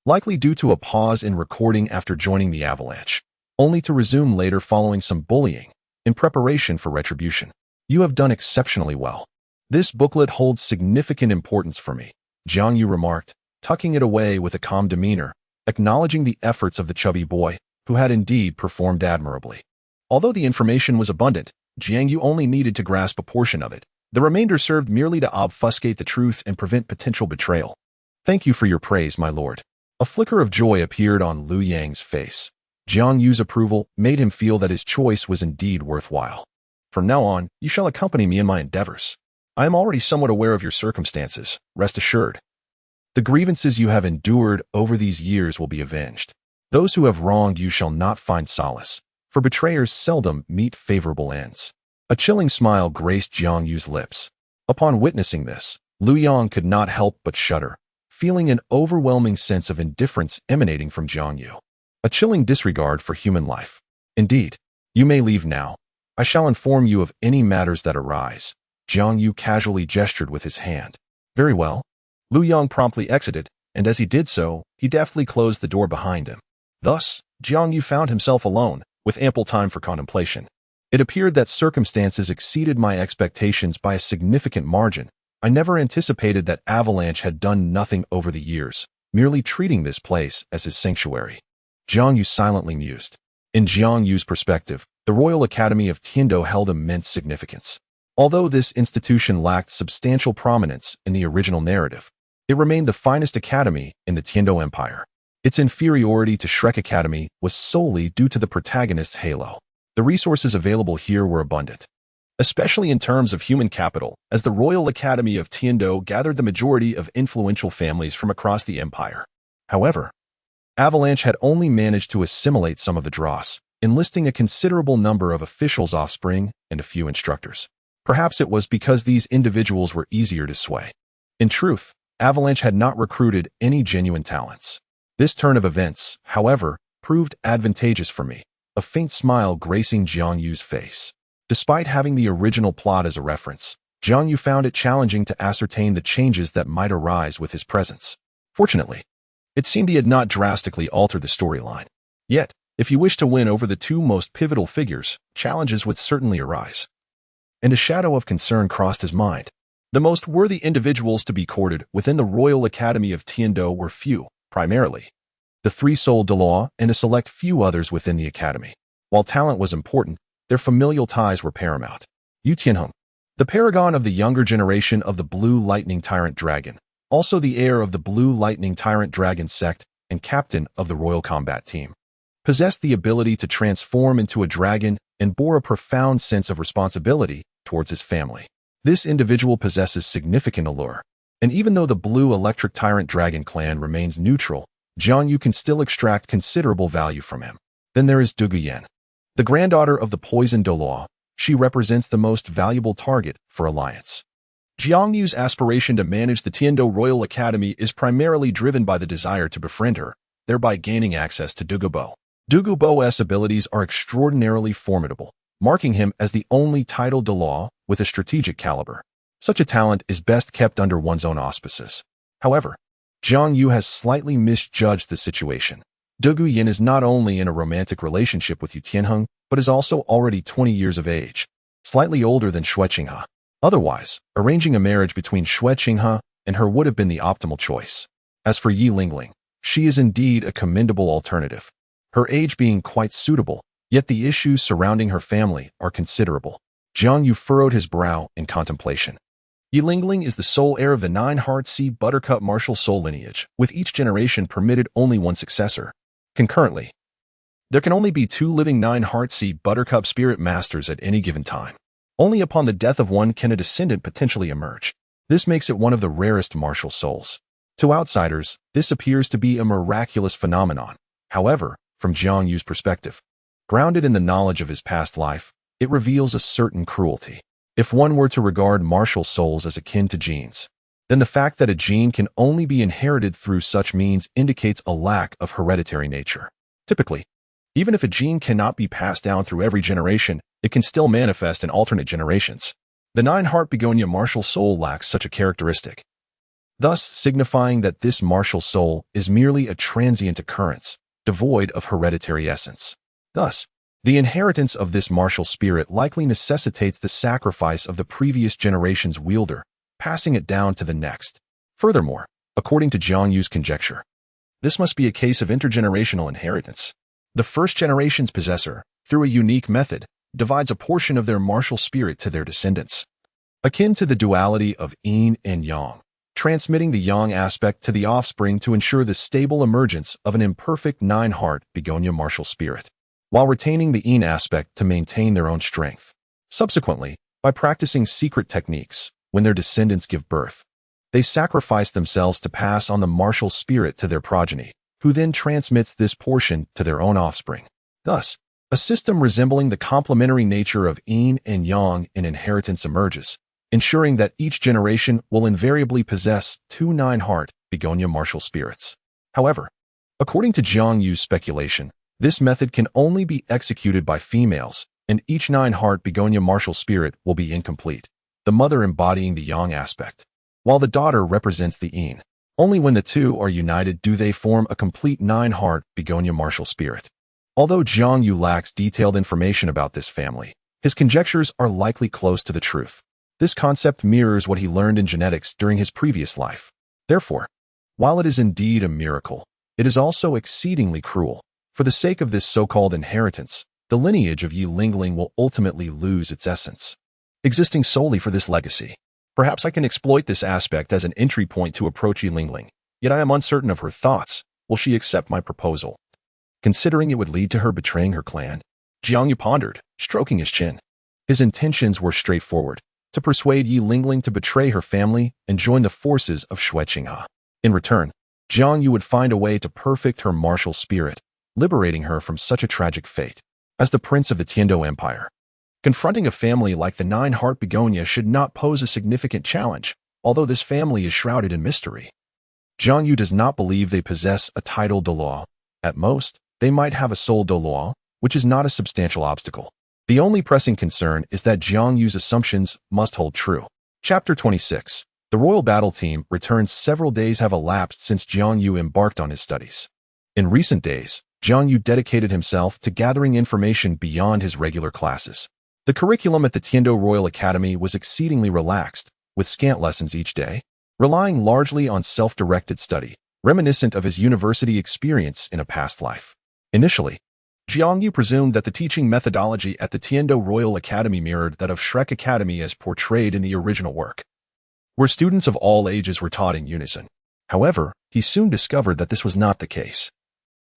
Speaker 1: likely due to a pause in recording after joining the Avalanche, only to resume later following some bullying, in preparation for retribution. "You have done exceptionally well. This booklet holds significant importance for me," Jiang Yu remarked, tucking it away with a calm demeanor, acknowledging the efforts of the chubby boy, who had indeed performed admirably. Although the information was abundant, Jiang Yu only needed to grasp a portion of it. The remainder served merely to obfuscate the truth and prevent potential betrayal. Thank you for your praise, my lord. A flicker of joy appeared on Liu Yang's face. Jiang Yu's approval made him feel that his choice was indeed worthwhile. From now on, you shall accompany me in my endeavors. I am already somewhat aware of your circumstances, rest assured. The grievances you have endured over these years will be avenged. Those who have wronged you shall not find solace, for betrayers seldom meet favorable ends. A chilling smile graced Jiang Yu's lips. Upon witnessing this, Liu Yang could not help but shudder, feeling an overwhelming sense of indifference emanating from Jiang Yu. A chilling disregard for human life. Indeed, you may leave now. I shall inform you of any matters that arise. Jiang Yu casually gestured with his hand. Very well. Liu Yang promptly exited, and as he did so, he deftly closed the door behind him. Thus, Jiang Yu found himself alone, with ample time for contemplation. It appeared that circumstances exceeded my expectations by a significant margin. I never anticipated that Avalanche had done nothing over the years, merely treating this place as his sanctuary. Jiang Yu silently mused. In Jiang Yu's perspective, the Royal Academy of Tiandou held immense significance. Although this institution lacked substantial prominence in the original narrative, it remained the finest academy in the Tiandou Empire. Its inferiority to Shrek Academy was solely due to the protagonist's halo. The resources available here were abundant, especially in terms of human capital, as the Royal Academy of Tiandou gathered the majority of influential families from across the empire. However, Avalanche had only managed to assimilate some of the dross, enlisting a considerable number of officials' offspring and a few instructors. Perhaps it was because these individuals were easier to sway. In truth, Avalanche had not recruited any genuine talents. This turn of events, however, proved advantageous for me, a faint smile gracing Jiang Yu's face. Despite having the original plot as a reference, Jiang Yu found it challenging to ascertain the changes that might arise with his presence. Fortunately, it seemed he had not drastically altered the storyline. Yet, if you wish to win over the two most pivotal figures, challenges would certainly arise. And a shadow of concern crossed his mind. The most worthy individuals to be courted within the Royal Academy of Tiandou were few, primarily the three-souled Douluo and a select few others within the academy. While talent was important, their familial ties were paramount. Yu Tianheng, the paragon of the younger generation of the Blue Lightning Tyrant Dragon, also the heir of the Blue Lightning Tyrant Dragon sect and captain of the Royal Combat Team, possessed the ability to transform into a dragon and bore a profound sense of responsibility towards his family. This individual possesses significant allure, and even though the Blue Electric Tyrant Dragon clan remains neutral, Jiang Yu can still extract considerable value from him. Then there is Douluo Yan, the granddaughter of the poisoned Douluo. She represents the most valuable target for alliance. Jiang Yu's aspiration to manage the Tiandou Royal Academy is primarily driven by the desire to befriend her, thereby gaining access to Douluo. Douluo's abilities are extraordinarily formidable, marking him as the only titled Douluo with a strategic caliber. Such a talent is best kept under one's own auspices. However, Jiang Yu has slightly misjudged the situation. Douluo Yan is not only in a romantic relationship with Yu Tianheng, but is also already 20 years of age, slightly older than Xue Qinghe. Otherwise, arranging a marriage between Xue Qinghe and her would have been the optimal choice. As for Yi Lingling, she is indeed a commendable alternative, her age being quite suitable, yet the issues surrounding her family are considerable. Jiang Yu furrowed his brow in contemplation. Yi Lingling is the sole heir of the Nine-Heart Sea Buttercup martial soul lineage, with each generation permitted only one successor. Concurrently, there can only be 2 living Nine-Heart Sea Buttercup spirit masters at any given time. Only upon the death of one can a descendant potentially emerge. This makes it one of the rarest martial souls. To outsiders, this appears to be a miraculous phenomenon. However, from Jiang Yu's perspective, grounded in the knowledge of his past life, it reveals a certain cruelty. If one were to regard martial souls as akin to genes, then the fact that a gene can only be inherited through such means indicates a lack of hereditary nature. Typically, even if a gene cannot be passed down through every generation, it can still manifest in alternate generations. The Nine-Heart Begonia martial soul lacks such a characteristic, thus signifying that this martial soul is merely a transient occurrence, devoid of hereditary essence. Thus, the inheritance of this martial spirit likely necessitates the sacrifice of the previous generation's wielder, passing it down to the next. Furthermore, according to Jiang Yu's conjecture, this must be a case of intergenerational inheritance. The first generation's possessor, through a unique method, divides a portion of their martial spirit to their descendants. akin to the duality of yin and yang, transmitting the yang aspect to the offspring to ensure the stable emergence of an imperfect nine-heart begonia martial spirit, while retaining the yin aspect to maintain their own strength. Subsequently, by practicing secret techniques, when their descendants give birth, they sacrifice themselves to pass on the martial spirit to their progeny, who then transmits this portion to their own offspring. Thus, a system resembling the complementary nature of yin and yang in inheritance emerges, ensuring that each generation will invariably possess two nine-heart begonia martial spirits. However, according to Jiang Yu's speculation, this method can only be executed by females, and each nine-heart begonia martial spirit will be incomplete, the mother embodying the yang aspect, while the daughter represents the yin. Only when the two are united do they form a complete nine-heart begonia martial spirit. Although Jiang Yu lacks detailed information about this family, his conjectures are likely close to the truth. This concept mirrors what he learned in genetics during his previous life. Therefore, while it is indeed a miracle, it is also exceedingly cruel. For the sake of this so-called inheritance, the lineage of Yi Lingling will ultimately lose its essence, existing solely for this legacy. Perhaps I can exploit this aspect as an entry point to approach Yi Lingling, yet I am uncertain of her thoughts. Will she accept my proposal, considering it would lead to her betraying her clan? Jiang Yu pondered, stroking his chin. His intentions were straightforward: to persuade Yi Lingling to betray her family and join the forces of Xue Qinghe. In return, Jiang Yu would find a way to perfect her martial spirit, liberating her from such a tragic fate. As the prince of the Tiandou Empire, confronting a family like the nine-heart begonia should not pose a significant challenge, although this family is shrouded in mystery. Jiang Yu does not believe they possess a title Douluo. At most, they might have a soul Douluo, which is not a substantial obstacle. The only pressing concern is that Jiang Yu's assumptions must hold true. Chapter 26. The royal battle team returns. Several days have elapsed since Jiang Yu embarked on his studies. In recent days, Jiang Yu dedicated himself to gathering information beyond his regular classes. The curriculum at the Tiandou Royal Academy was exceedingly relaxed, with scant lessons each day, relying largely on self-directed study, reminiscent of his university experience in a past life. Initially, Jiang Yu presumed that the teaching methodology at the Tiandou Royal Academy mirrored that of Xue Academy as portrayed in the original work, where students of all ages were taught in unison. However, he soon discovered that this was not the case.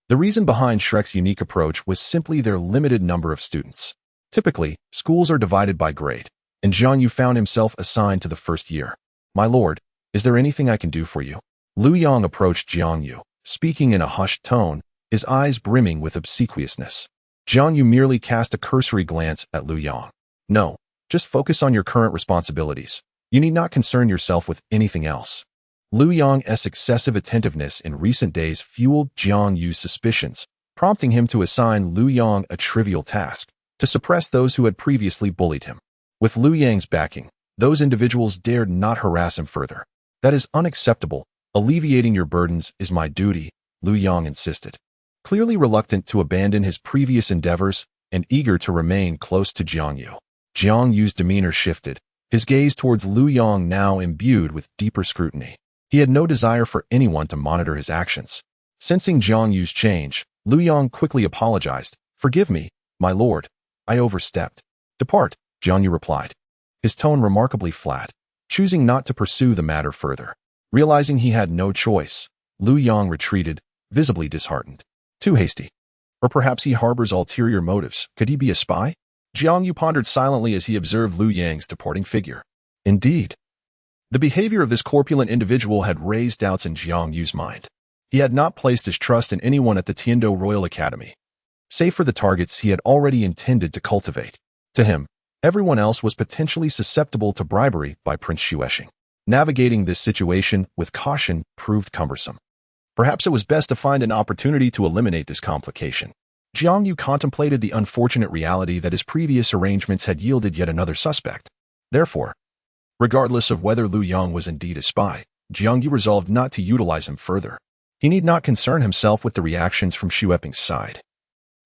Speaker 1: The reason behind Xue's unique approach was simply their limited number of students. Typically, schools are divided by grade, and Jiang Yu found himself assigned to the first year. "My lord, is there anything I can do for you?" Lu Yang approached Jiang Yu, speaking in a hushed tone, his eyes brimming with obsequiousness. Jiang Yu merely cast a cursory glance at Lu Yang. "No, just focus on your current responsibilities. You need not concern yourself with anything else." Lu Yang's excessive attentiveness in recent days fueled Jiang Yu's suspicions, prompting him to assign Lu Yang a trivial task, to suppress those who had previously bullied him. With Lu Yang's backing, those individuals dared not harass him further. "That is unacceptable. Alleviating your burdens is my duty," Lu Yang insisted. Clearly reluctant to abandon his previous endeavors and eager to remain close to Jiang Yu. Jiang Yu's demeanor shifted, his gaze towards Lu Yang now imbued with deeper scrutiny. He had no desire for anyone to monitor his actions. Sensing Jiang Yu's change, Lu Yang quickly apologized. "Forgive me, my lord. I overstepped." "Depart," Jiang Yu replied, his tone remarkably flat, choosing not to pursue the matter further. Realizing he had no choice, Lu Yang retreated, visibly disheartened. Too hasty. Or perhaps he harbors ulterior motives. Could he be a spy? Jiang Yu pondered silently as he observed Lu Yang's departing figure. Indeed, the behavior of this corpulent individual had raised doubts in Jiang Yu's mind. He had not placed his trust in anyone at the Tiandou Royal Academy, save for the targets he had already intended to cultivate. To him, everyone else was potentially susceptible to bribery by Prince Xue Qinghe. Navigating this situation with caution proved cumbersome. Perhaps it was best to find an opportunity to eliminate this complication. Jiang Yu contemplated the unfortunate reality that his previous arrangements had yielded yet another suspect. Therefore, regardless of whether Lu Yang was indeed a spy, Jiang Yu resolved not to utilize him further. He need not concern himself with the reactions from Xue Qinghe's side.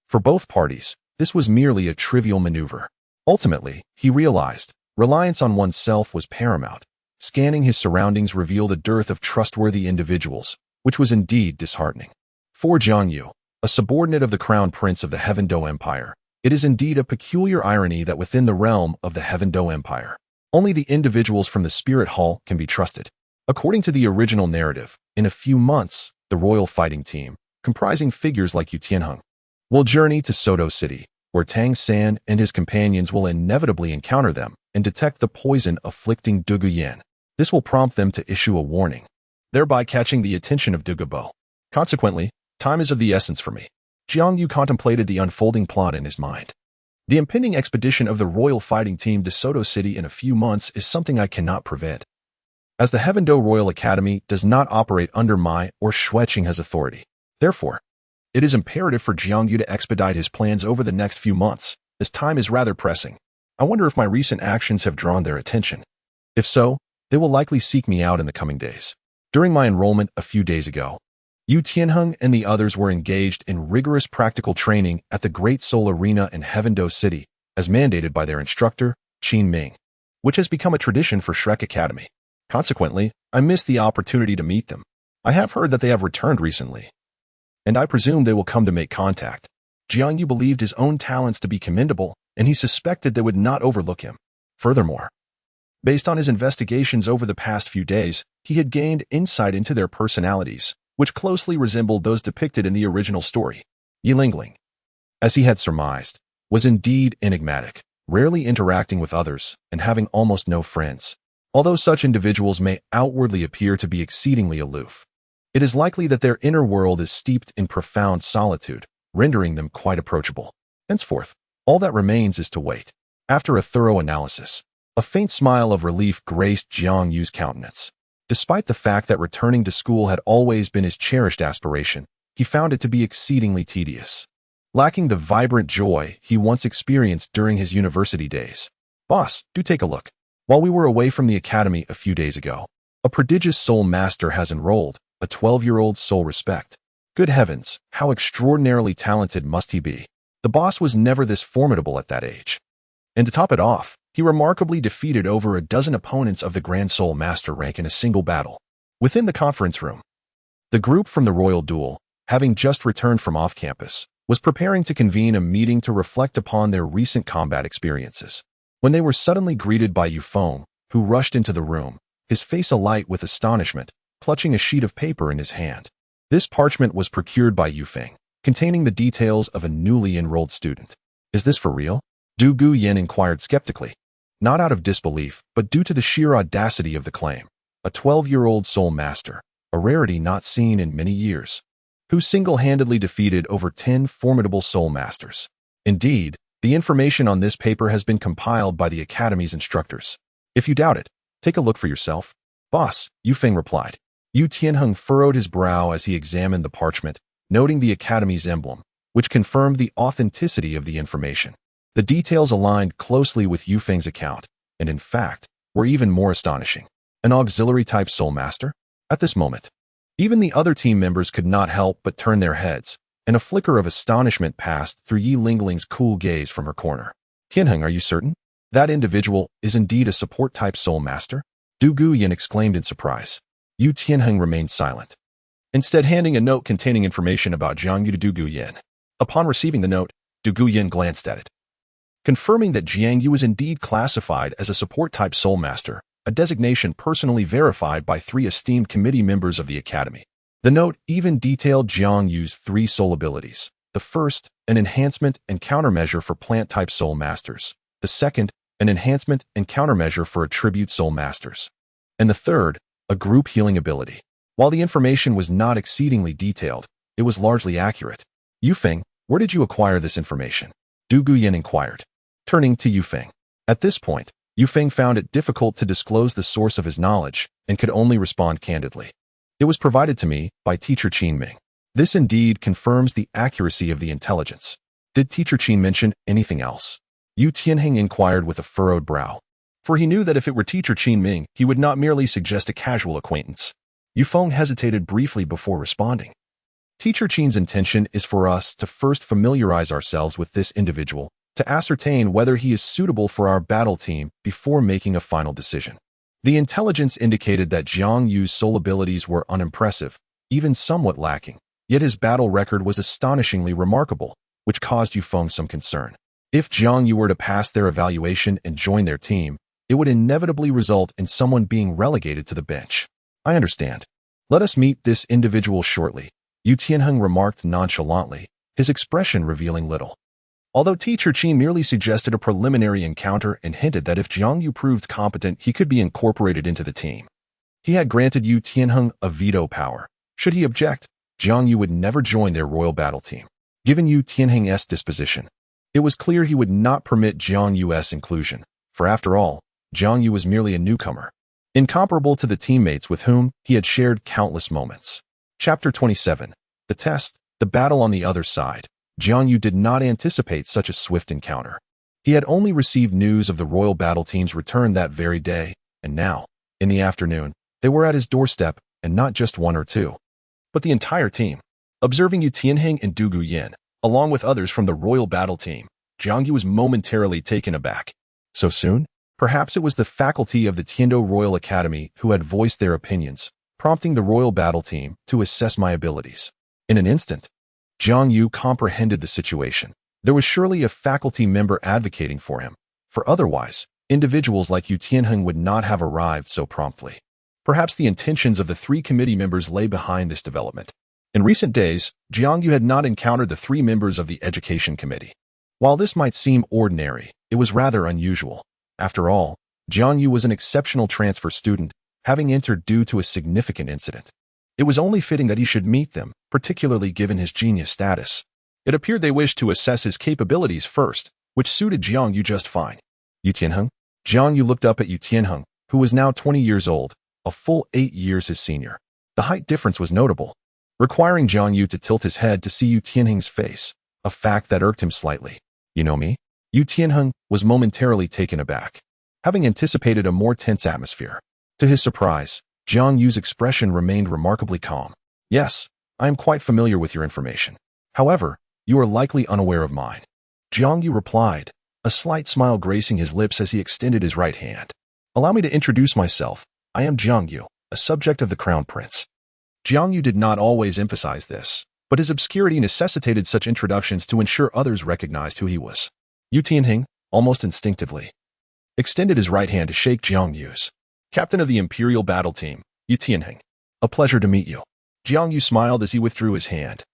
Speaker 1: For both parties, this was merely a trivial maneuver. Ultimately, he realized, reliance on oneself was paramount. Scanning his surroundings revealed a dearth of trustworthy individuals, which was indeed disheartening. For Jiang Yu, a subordinate of the crown prince of the Tiandou Empire, it is indeed a peculiar irony that within the realm of the Tiandou Empire, Only the individuals from the spirit hall can be trusted. According to the original narrative, in a few months, the royal fighting team, comprising figures like Yu Tianheng, will journey to Sodo City, where Tang San and his companions will inevitably encounter them and detect the poison afflicting Du Guyan. This will prompt them to issue a warning, thereby catching the attention of Du Gubo. Consequently, time is of the essence for me. Jiang Yu contemplated the unfolding plot in his mind. The impending expedition of the royal fighting team to Sodo City in a few months is something I cannot prevent, as the Heavendo Royal Academy does not operate under my or Xue Qinghe's authority. Therefore, it is imperative for Jiang Yu to expedite his plans over the next few months, as time is rather pressing. I wonder if my recent actions have drawn their attention. If so, they will likely seek me out in the coming days. During my enrollment a few days ago, Yu Tianheng and the others were engaged in rigorous practical training at the Great Soul Arena in Heavendo City, as mandated by their instructor, Qin Ming, which has become a tradition for Shrek Academy. Consequently, I missed the opportunity to meet them. I have heard that they have returned recently, and I presume they will come to make contact. Jiang Yu believed his own talents to be commendable, and he suspected they would not overlook him. Furthermore, based on his investigations over the past few days, he had gained insight into their personalities, which closely resembled those depicted in the original story. Yi Lingling, as he had surmised, was indeed enigmatic, rarely interacting with others and having almost no friends. Although such individuals may outwardly appear to be exceedingly aloof, it is likely that their inner world is steeped in profound solitude, rendering them quite approachable. Henceforth, all that remains is to wait. After a thorough analysis, a faint smile of relief graced Jiang Yu's countenance. Despite the fact that returning to school had always been his cherished aspiration, he found it to be exceedingly tedious, lacking the vibrant joy he once experienced during his university days. Boss, do take a look. While we were away from the academy a few days ago, a prodigious soul master has enrolled, a 12-year-old soul respect. Good heavens, how extraordinarily talented must he be. The boss was never this formidable at that age. And to top it off, he remarkably defeated over a dozen opponents of the Grand Soul Master rank in a single battle. Within the conference room, the group from the Royal Duel, having just returned from off-campus, was preparing to convene a meeting to reflect upon their recent combat experiences, when they were suddenly greeted by Yufeng, who rushed into the room, his face alight with astonishment, clutching a sheet of paper in his hand. This parchment was procured by Yufeng, containing the details of a newly enrolled student. Is this for real? Du Guyan inquired skeptically, not out of disbelief, but due to the sheer audacity of the claim. A 12-year-old soul master, a rarity not seen in many years, who single-handedly defeated over 10 formidable soul masters. Indeed, the information on this paper has been compiled by the Academy's instructors. If you doubt it, take a look for yourself. Boss, Yufeng replied. Yu Tianheng furrowed his brow as he examined the parchment, noting the Academy's emblem, which confirmed the authenticity of the information. The details aligned closely with Yufeng's account, and in fact, were even more astonishing. An auxiliary-type soul master? At this moment, even the other team members could not help but turn their heads, and a flicker of astonishment passed through Yi Lingling's cool gaze from her corner. Tianheng, are you certain? That individual is indeed a support-type soul master? Du Guyan exclaimed in surprise. Yu Tianheng remained silent, instead handing a note containing information about Jiang Yu to Du Guyan. Upon receiving the note, Du Guyan glanced at it, confirming that Jiang Yu was indeed classified as a support-type soul master, a designation personally verified by 3 esteemed committee members of the Academy. The note even detailed Jiang Yu's 3 soul abilities. The first, an enhancement and countermeasure for plant-type soul masters. The second, an enhancement and countermeasure for attribute soul masters. And the third, a group healing ability. While the information was not exceedingly detailed, it was largely accurate. Yufeng, where did you acquire this information? Du Guyan inquired, turning to Yufeng. At this point, Yufeng found it difficult to disclose the source of his knowledge and could only respond candidly. It was provided to me by Teacher Qin Ming. This indeed confirms the accuracy of the intelligence. Did Teacher Qin mention anything else? Yu Tianheng inquired with a furrowed brow, for he knew that if it were Teacher Qin Ming, he would not merely suggest a casual acquaintance. Yufeng hesitated briefly before responding. Teacher Qin's intention is for us to first familiarize ourselves with this individual, to ascertain whether he is suitable for our battle team before making a final decision. The intelligence indicated that Jiang Yu's soul abilities were unimpressive, even somewhat lacking, yet his battle record was astonishingly remarkable, which caused Yufeng some concern. If Jiang Yu were to pass their evaluation and join their team, it would inevitably result in someone being relegated to the bench. I understand. Let us meet this individual shortly, Yu Tianheng remarked nonchalantly, his expression revealing little. Although Teacher Qin merely suggested a preliminary encounter and hinted that if Jiang Yu proved competent, he could be incorporated into the team. He had granted Yu Tianheng a veto power. Should he object, Jiang Yu would never join their royal battle team. Given Yu Tianheng's disposition, it was clear he would not permit Jiang Yu's inclusion, for after all, Jiang Yu was merely a newcomer, incomparable to the teammates with whom he had shared countless moments. Chapter 27. The Test, the Battle on the Other Side. Jiang Yu did not anticipate such a swift encounter. He had only received news of the royal battle team's return that very day, and now, in the afternoon, they were at his doorstep, and not just one or two, but the entire team. Observing Yu Tianheng and Du Guyan, along with others from the royal battle team, Jiang Yu was momentarily taken aback. So soon? Perhaps it was the faculty of the Tiandou Royal Academy who had voiced their opinions, prompting the royal battle team to assess my abilities. In an instant, Jiang Yu comprehended the situation. There was surely a faculty member advocating for him, for otherwise, individuals like Yu Tianheng would not have arrived so promptly. Perhaps the intentions of the three committee members lay behind this development. In recent days, Jiang Yu had not encountered the three members of the Education Committee. While this might seem ordinary, it was rather unusual. After all, Jiang Yu was an exceptional transfer student, having entered due to a significant incident. It was only fitting that he should meet them, particularly given his genius status. It appeared they wished to assess his capabilities first, which suited Jiang Yu just fine. Yu Tianheng? Jiang Yu looked up at Yu Tianheng, who was now 20 years old, a full 8 years his senior. The height difference was notable, requiring Jiang Yu to tilt his head to see Yu Tianheng's face, a fact that irked him slightly. You know me? Yu Tianheng was momentarily taken aback, having anticipated a more tense atmosphere. To his surprise, Jiang Yu's expression remained remarkably calm. Yes, I am quite familiar with your information. However, you are likely unaware of mine. Jiang Yu replied, a slight smile gracing his lips as he extended his right hand. Allow me to introduce myself. I am Jiang Yu, a subject of the Crown Prince. Jiang Yu did not always emphasize this, but his obscurity necessitated such introductions to ensure others recognized who he was. Yu Tianheng, almost instinctively, extended his right hand to shake Jiang Yu's. Captain of the Imperial Battle Team, Yu Tianheng. A pleasure to meet you. Jiang Yu smiled as he withdrew his hand.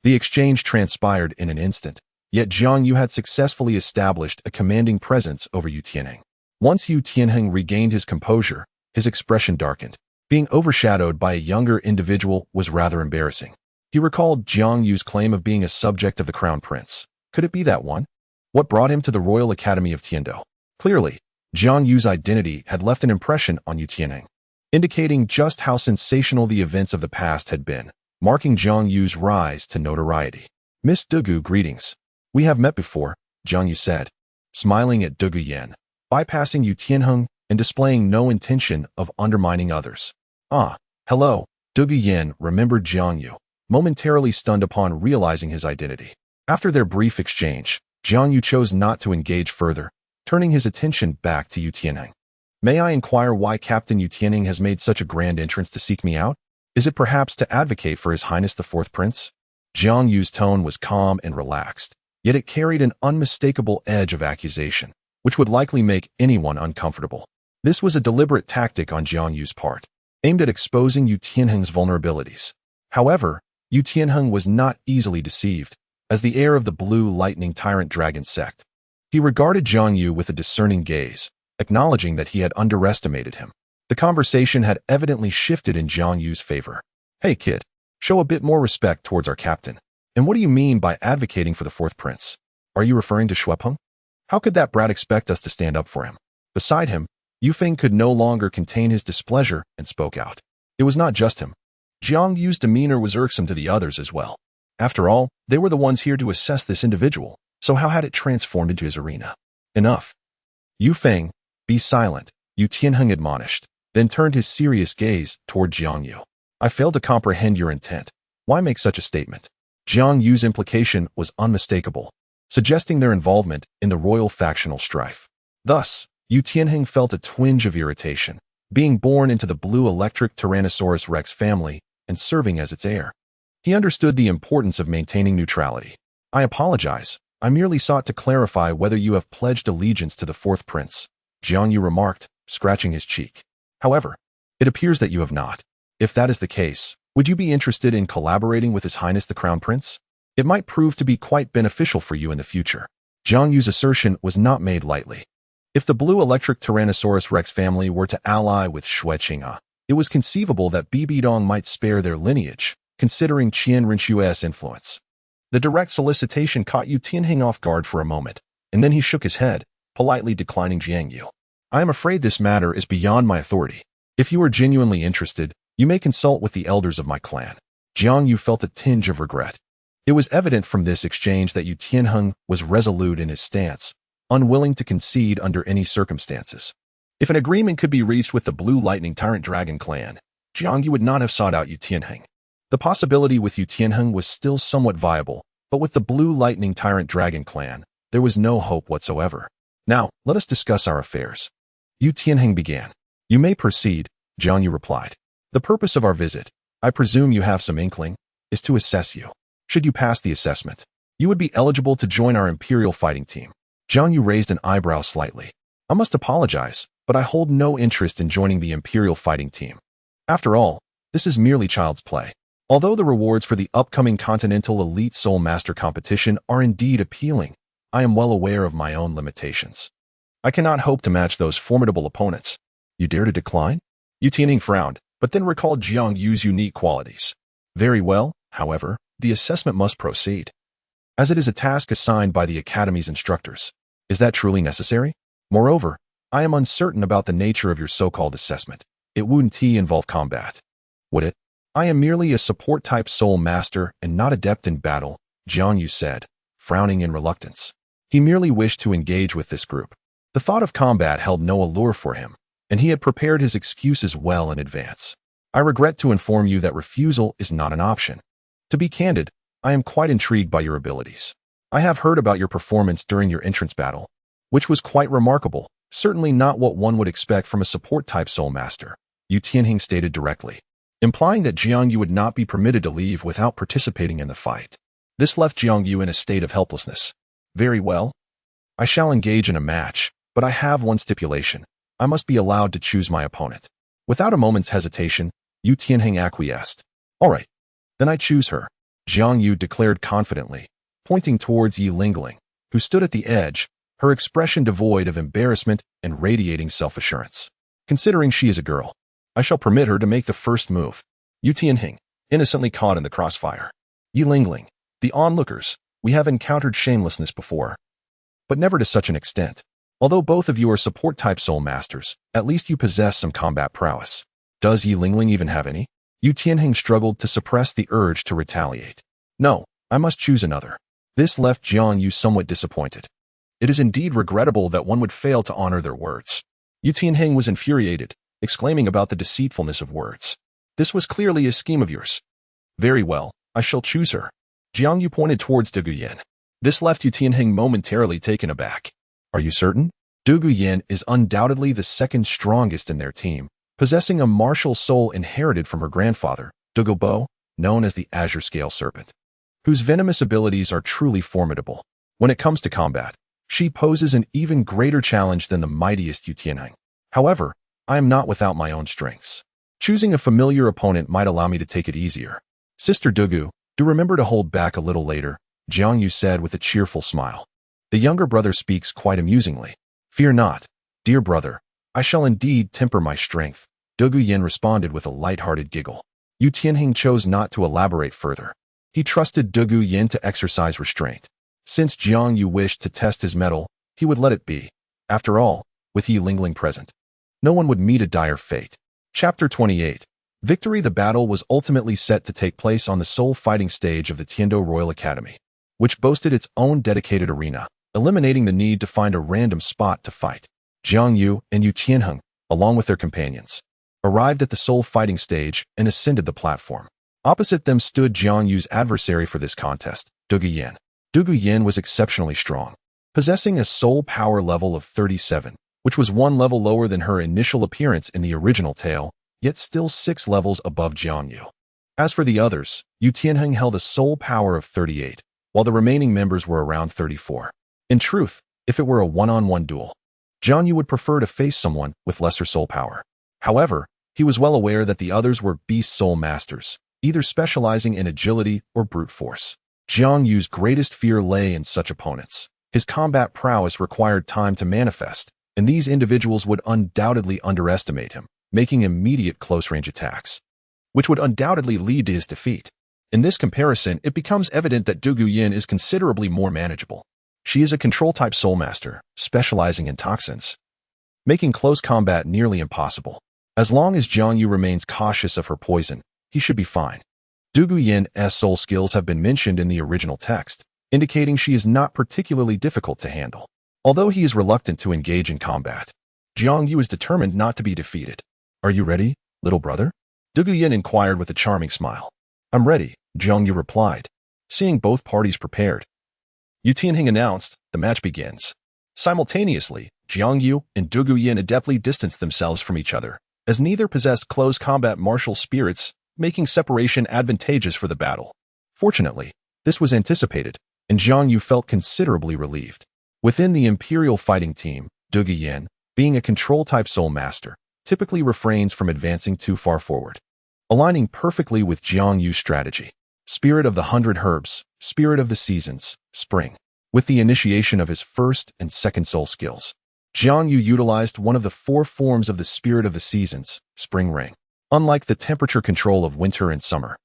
Speaker 1: The exchange transpired in an instant, yet Jiang Yu had successfully established a commanding presence over Yu Tianheng. Once Yu Tianheng regained his composure, his expression darkened. Being overshadowed by a younger individual was rather embarrassing. He recalled Jiang Yu's claim of being a subject of the Crown Prince. Could it be that one? What brought him to the Royal Academy of Tiandou? Clearly, Jiang Yu's identity had left an impression on Yu Tianheng, indicating just how sensational the events of the past had been, marking Jiang Yu's rise to notoriety. Miss Dugu, greetings. We have met before, Jiang Yu said, smiling at Dugu Yan, bypassing Yu Tianheng and displaying no intention of undermining others. Ah, hello, Dugu Yan remembered Jiang Yu, momentarily stunned upon realizing his identity. After their brief exchange, Jiang Yu chose not to engage further, turning his attention back to Yu Tianheng. May I inquire why Captain Yu Tianheng has made such a grand entrance to seek me out? Is it perhaps to advocate for His Highness the Fourth Prince? Jiang Yu's tone was calm and relaxed, yet it carried an unmistakable edge of accusation, which would likely make anyone uncomfortable. This was a deliberate tactic on Jiang Yu's part, aimed at exposing Yu Tianheng's vulnerabilities. However, Yu Tianheng was not easily deceived, as the heir of the Blue Lightning Tyrant Dragon sect. He regarded Jiang Yu with a discerning gaze, acknowledging that he had underestimated him. The conversation had evidently shifted in Jiang Yu's favor. Hey kid, show a bit more respect towards our captain. And what do you mean by advocating for the Fourth Prince? Are you referring to Xue Qinghe? How could that brat expect us to stand up for him? Beside him, Yu Feng could no longer contain his displeasure and spoke out. It was not just him. Jiang Yu's demeanor was irksome to the others as well. After all, they were the ones here to assess this individual, so how had it transformed into his arena? Enough. Yu Feng, be silent, Yu Tianheng admonished, then turned his serious gaze toward Jiang Yu. I fail to comprehend your intent. Why make such a statement? Jiang Yu's implication was unmistakable, suggesting their involvement in the royal factional strife. Thus, Yu Tianheng felt a twinge of irritation, being born into the blue electric Tyrannosaurus Rex family and serving as its heir. He understood the importance of maintaining neutrality. I apologize. I merely sought to clarify whether you have pledged allegiance to the Fourth Prince. Jiang Yu remarked, scratching his cheek. However, it appears that you have not. If that is the case, would you be interested in collaborating with His Highness the Crown Prince? It might prove to be quite beneficial for you in the future. Jiang Yu's assertion was not made lightly. If the blue electric Tyrannosaurus Rex family were to ally with Xue Qinghe, it was conceivable that Bibidong might spare their lineage, considering Qian Renxue's influence. The direct solicitation caught Yu Tianheng off guard for a moment, and then he shook his head, politely declining Jiang Yu. I am afraid this matter is beyond my authority. If you are genuinely interested, you may consult with the elders of my clan. Jiang Yu felt a tinge of regret. It was evident from this exchange that Yu Tianheng was resolute in his stance, unwilling to concede under any circumstances. If an agreement could be reached with the Blue Lightning Tyrant Dragon clan, Jiang Yu would not have sought out Yu Tianheng. The possibility with Yu Tianheng was still somewhat viable, but with the Blue Lightning Tyrant Dragon clan, there was no hope whatsoever. Now, let us discuss our affairs. Yu Tianheng began. You may proceed, Jiang Yu replied. The purpose of our visit, I presume you have some inkling, is to assess you. Should you pass the assessment, you would be eligible to join our Imperial fighting team. Jiang Yu raised an eyebrow slightly. I must apologize, but I hold no interest in joining the Imperial fighting team. After all, this is merely child's play. Although the rewards for the upcoming Continental Elite Soul Master competition are indeed appealing, I am well aware of my own limitations. I cannot hope to match those formidable opponents. You dare to decline? Yu Tianheng frowned, but then recalled Jiang Yu's unique qualities. Very well, however, the assessment must proceed, as it is a task assigned by the Academy's instructors. Is that truly necessary? Moreover, I am uncertain about the nature of your so-called assessment. It wouldn't involve combat, would it? I am merely a support-type soul master and not adept in battle, Jiang Yu said, frowning in reluctance. He merely wished to engage with this group. The thought of combat held no allure for him, and he had prepared his excuses well in advance. I regret to inform you that refusal is not an option. To be candid, I am quite intrigued by your abilities. I have heard about your performance during your entrance battle, which was quite remarkable, certainly not what one would expect from a support-type soul master, Yu Tianheng stated directly, implying that Jiang Yu would not be permitted to leave without participating in the fight. This left Jiang Yu in a state of helplessness. Very well. I shall engage in a match, but I have one stipulation. I must be allowed to choose my opponent. Without a moment's hesitation, Yu Tianheng acquiesced. All right, then I choose her, Jiang Yu declared confidently, pointing towards Yi Lingling, who stood at the edge, her expression devoid of embarrassment and radiating self-assurance. Considering she is a girl, I shall permit her to make the first move. Yu Tianheng, innocently caught in the crossfire. Yi Lingling, the onlookers, we have encountered shamelessness before, but never to such an extent. Although both of you are support-type soul masters, at least you possess some combat prowess. Does Yi Lingling even have any? Yu Tianheng struggled to suppress the urge to retaliate. No, I must choose another. This left Jiang Yu somewhat disappointed. It is indeed regrettable that one would fail to honor their words. Yu Tianheng was infuriated, exclaiming about the deceitfulness of words. This was clearly a scheme of yours. Very well, I shall choose her. Jiang Yu pointed towards Du Guyan. This left Yu Tianheng momentarily taken aback. Are you certain? Du Guyan is undoubtedly the second strongest in their team, possessing a martial soul inherited from her grandfather, Du Gubo, known as the Azure Scale Serpent, whose venomous abilities are truly formidable. When it comes to combat, she poses an even greater challenge than the mightiest Yu Tianheng. However, I am not without my own strengths. Choosing a familiar opponent might allow me to take it easier. Sister Dugu, do remember to hold back a little later, Jiang Yu said with a cheerful smile. The younger brother speaks quite amusingly. Fear not, dear brother, I shall indeed temper my strength, Du Guyan responded with a light-hearted giggle. Yu Tianheng chose not to elaborate further. He trusted Du Guyan to exercise restraint. Since Jiang Yu wished to test his mettle, he would let it be. After all, with Yi Lingling present, no one would meet a dire fate. Chapter 28. Victory. The battle was ultimately set to take place on the sole fighting stage of the Tiandou Royal Academy, which boasted its own dedicated arena, eliminating the need to find a random spot to fight. Jiang Yu and Yu Tianheng, along with their companions, arrived at the sole fighting stage and ascended the platform. Opposite them stood Jiang Yu's adversary for this contest, Du Guyan. Du Guyan was exceptionally strong, possessing a soul power level of 37, which was one level lower than her initial appearance in the original tale, yet still 6 levels above Jiang Yu. As for the others, Yu Tianheng held a soul power of 38, while the remaining members were around 34. In truth, if it were a one-on-one duel, Jiang Yu would prefer to face someone with lesser soul power. However, he was well aware that the others were beast soul masters, either specializing in agility or brute force. Jiang Yu's greatest fear lay in such opponents. His combat prowess required time to manifest, and these individuals would undoubtedly underestimate him, making immediate close-range attacks, which would undoubtedly lead to his defeat. In this comparison, it becomes evident that Du Guyan is considerably more manageable. She is a control-type soul master, specializing in toxins, making close combat nearly impossible. As long as Jiang Yu remains cautious of her poison, he should be fine. Du Guyan's soul skills have been mentioned in the original text, indicating she is not particularly difficult to handle. Although he is reluctant to engage in combat, Jiang Yu is determined not to be defeated. "Are you ready, little brother?" Du Guyan inquired with a charming smile. "I'm ready," Jiang Yu replied. Seeing both parties prepared, Xue Qinghe announced, "The match begins." Simultaneously, Jiang Yu and Du Guyan adeptly distanced themselves from each other, as neither possessed close combat martial spirits, making separation advantageous for the battle. Fortunately, this was anticipated, and Jiang Yu felt considerably relieved. Within the Imperial fighting team, Du Guyan, being a control-type soul master, typically refrains from advancing too far forward, aligning perfectly with Jiang Yu's strategy. Spirit of the 100 Herbs, Spirit of the Seasons, Spring. With the initiation of his first and second soul skills, Jiang Yu utilized one of the 4 forms of the Spirit of the Seasons, Spring Ring. Unlike the temperature control of winter and summer,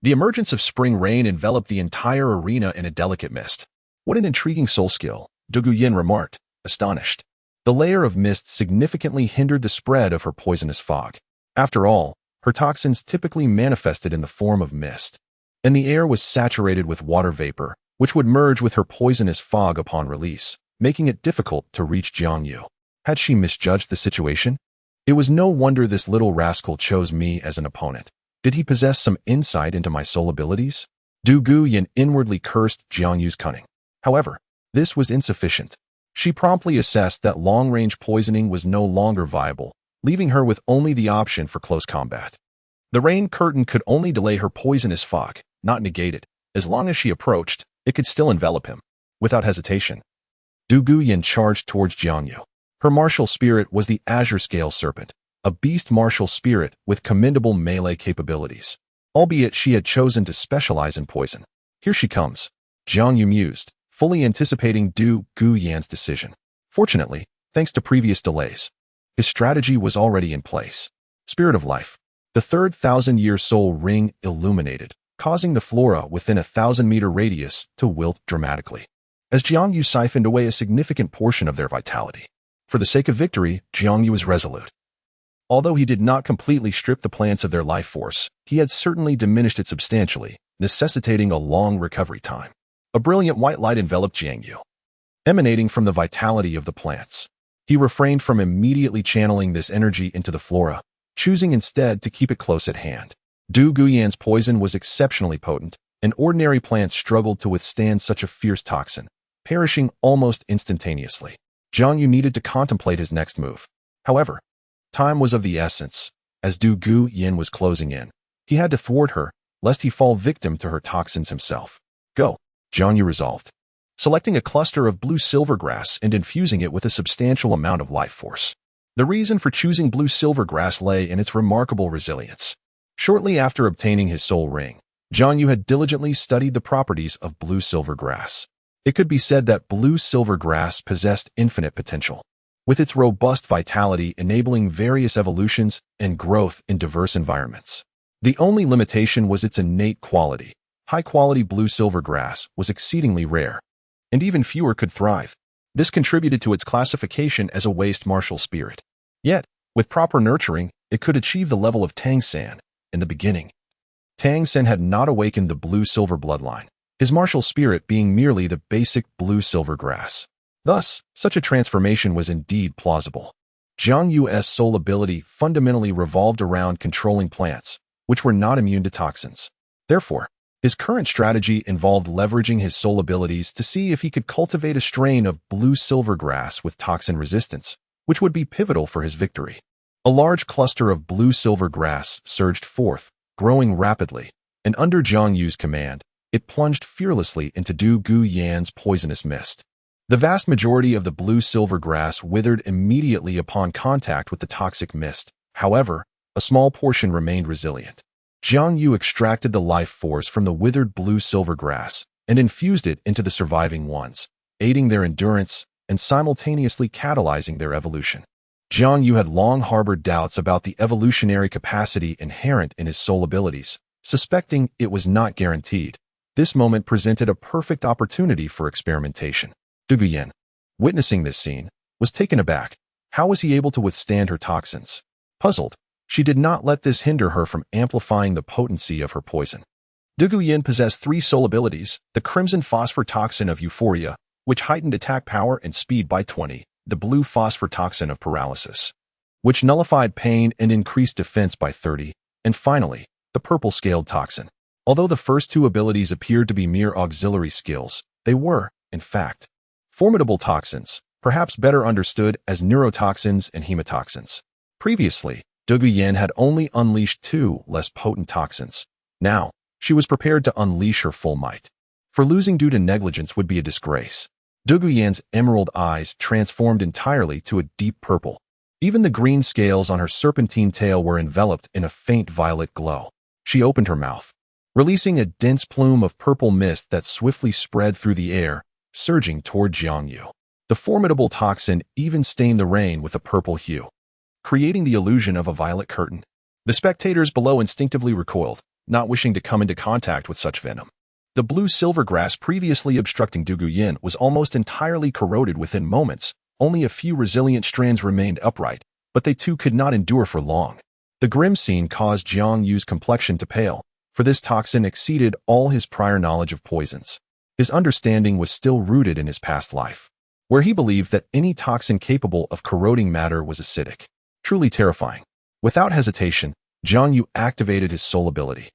Speaker 1: the emergence of spring rain enveloped the entire arena in a delicate mist. "What an intriguing soul skill," Du Guyan remarked, astonished. The layer of mist significantly hindered the spread of her poisonous fog. After all, her toxins typically manifested in the form of mist, and the air was saturated with water vapor, which would merge with her poisonous fog upon release, making it difficult to reach Jiang Yu. Had she misjudged the situation? It was no wonder this little rascal chose me as an opponent. Did he possess some insight into my soul abilities? Du Guyan inwardly cursed Jiang Yu's cunning. However, this was insufficient. She promptly assessed that long-range poisoning was no longer viable, leaving her with only the option for close combat. The rain curtain could only delay her poisonous fog, not negate it. As long as she approached, it could still envelop him. Without hesitation, Du Guyan charged towards Jiang Yu. Her martial spirit was the Azure Scale Serpent, a beast martial spirit with commendable melee capabilities, albeit she had chosen to specialize in poison. "Here she comes," Jiang Yu mused, fully anticipating Du Guyan's decision. Fortunately, thanks to previous delays, his strategy was already in place. Spirit of Life. The third 1,000-year soul ring illuminated, causing the flora within a 1,000-meter radius to wilt dramatically, as Jiang Yu siphoned away a significant portion of their vitality. For the sake of victory, Jiang Yu was resolute. Although he did not completely strip the plants of their life force, he had certainly diminished it substantially, necessitating a long recovery time. A brilliant white light enveloped Jiang Yu, emanating from the vitality of the plants. He refrained from immediately channeling this energy into the flora, choosing instead to keep it close at hand. Du Guyan's poison was exceptionally potent, and ordinary plants struggled to withstand such a fierce toxin, perishing almost instantaneously. Jiang Yu needed to contemplate his next move. However, time was of the essence. As Du Guyan was closing in, he had to thwart her, lest he fall victim to her toxins himself. "Go," Jiang Yu resolved, selecting a cluster of blue silver grass and infusing it with a substantial amount of life force. The reason for choosing blue silver grass lay in its remarkable resilience. Shortly after obtaining his soul ring, Jiang Yu had diligently studied the properties of blue silver grass. It could be said that blue silver grass possessed infinite potential, with its robust vitality enabling various evolutions and growth in diverse environments. The only limitation was its innate quality. High-quality blue silver grass was exceedingly rare, and even fewer could thrive. This contributed to its classification as a waste martial spirit. Yet, with proper nurturing, it could achieve the level of Tang San. In the beginning, Tang San had not awakened the blue-silver bloodline, his martial spirit being merely the basic blue-silver grass. Thus, such a transformation was indeed plausible. Jiang Yu's soul ability fundamentally revolved around controlling plants, which were not immune to toxins. Therefore, his current strategy involved leveraging his soul abilities to see if he could cultivate a strain of blue-silver grass with toxin resistance, which would be pivotal for his victory. A large cluster of blue-silver grass surged forth, growing rapidly, and under Jiang Yu's command, it plunged fearlessly into Du Guyan's poisonous mist. The vast majority of the blue-silver grass withered immediately upon contact with the toxic mist. However, a small portion remained resilient. Jiang Yu extracted the life force from the withered blue-silver grass and infused it into the surviving ones, aiding their endurance and simultaneously catalyzing their evolution. Jiang Yu had long harbored doubts about the evolutionary capacity inherent in his soul abilities, suspecting it was not guaranteed. This moment presented a perfect opportunity for experimentation. Douluo, witnessing this scene, was taken aback. How was he able to withstand her toxins? Puzzled, she did not let this hinder her from amplifying the potency of her poison. Douluo possessed 3 soul abilities: the Crimson Phosphor Toxin of Euphoria, which heightened attack power and speed by 20, the Blue Phosphor Toxin of Paralysis, which nullified pain and increased defense by 30, and finally, the Purple Scaled Toxin. Although the first 2 abilities appeared to be mere auxiliary skills, they were, in fact, formidable toxins, perhaps better understood as neurotoxins and hemotoxins. Previously, Douluo had only unleashed 2 less potent toxins. Now, she was prepared to unleash her full might. For losing due to negligence would be a disgrace. Douluo's emerald eyes transformed entirely to a deep purple. Even the green scales on her serpentine tail were enveloped in a faint violet glow. She opened her mouth, releasing a dense plume of purple mist that swiftly spread through the air, surging toward Jiang Yu. The formidable toxin even stained the rain with a purple hue, creating the illusion of a violet curtain. The spectators below instinctively recoiled, not wishing to come into contact with such venom. The blue-silver grass previously obstructing Douluo was almost entirely corroded within moments. Only a few resilient strands remained upright, but they too could not endure for long. The grim scene caused Jiang Yu's complexion to pale, for this toxin exceeded all his prior knowledge of poisons. His understanding was still rooted in his past life, where he believed that any toxin capable of corroding matter was acidic. Truly terrifying. Without hesitation, Jiang Yu activated his soul ability,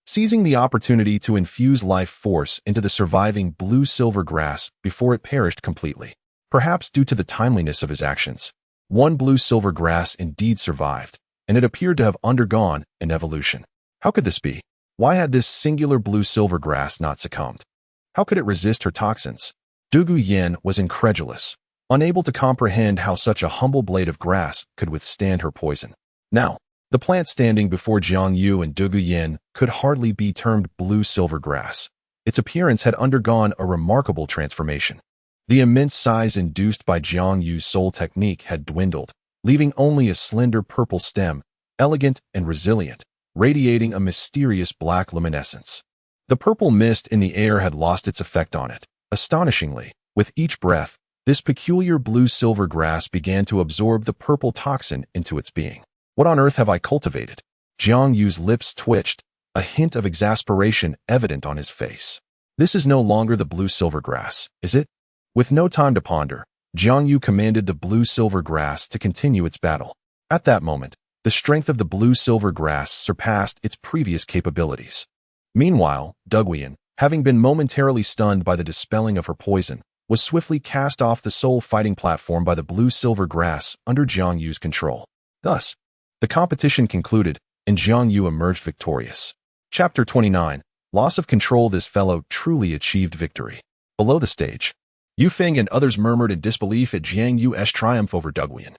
Speaker 1: seizing the opportunity to infuse life force into the surviving blue-silver grass before it perished completely. Perhaps due to the timeliness of his actions, one blue-silver grass indeed survived, and it appeared to have undergone an evolution. How could this be? Why had this singular blue-silver grass not succumbed? How could it resist her toxins? Douluo was incredulous, unable to comprehend how such a humble blade of grass could withstand her poison. Now, the plant standing before Jiang Yu and Douluo could hardly be termed blue-silver grass. Its appearance had undergone a remarkable transformation. The immense size induced by Jiang Yu's soul technique had dwindled, leaving only a slender purple stem, elegant and resilient, radiating a mysterious black luminescence. The purple mist in the air had lost its effect on it. Astonishingly, with each breath, this peculiar blue-silver grass began to absorb the purple toxin into its being. What on earth have I cultivated? Jiang Yu's lips twitched, a hint of exasperation evident on his face. This is no longer the blue-silver grass, is it? With no time to ponder, Jiang Yu commanded the blue-silver grass to continue its battle. At that moment, the strength of the blue-silver grass surpassed its previous capabilities. Meanwhile, Douluo, having been momentarily stunned by the dispelling of her poison, was swiftly cast off the soul-fighting platform by the blue-silver grass under Jiang Yu's control. Thus, the competition concluded, and Jiang Yu emerged victorious. Chapter 29. Loss of control. This fellow truly achieved victory. Below the stage, Yu Feng and others murmured in disbelief at Jiang Yu's triumph over Douluo.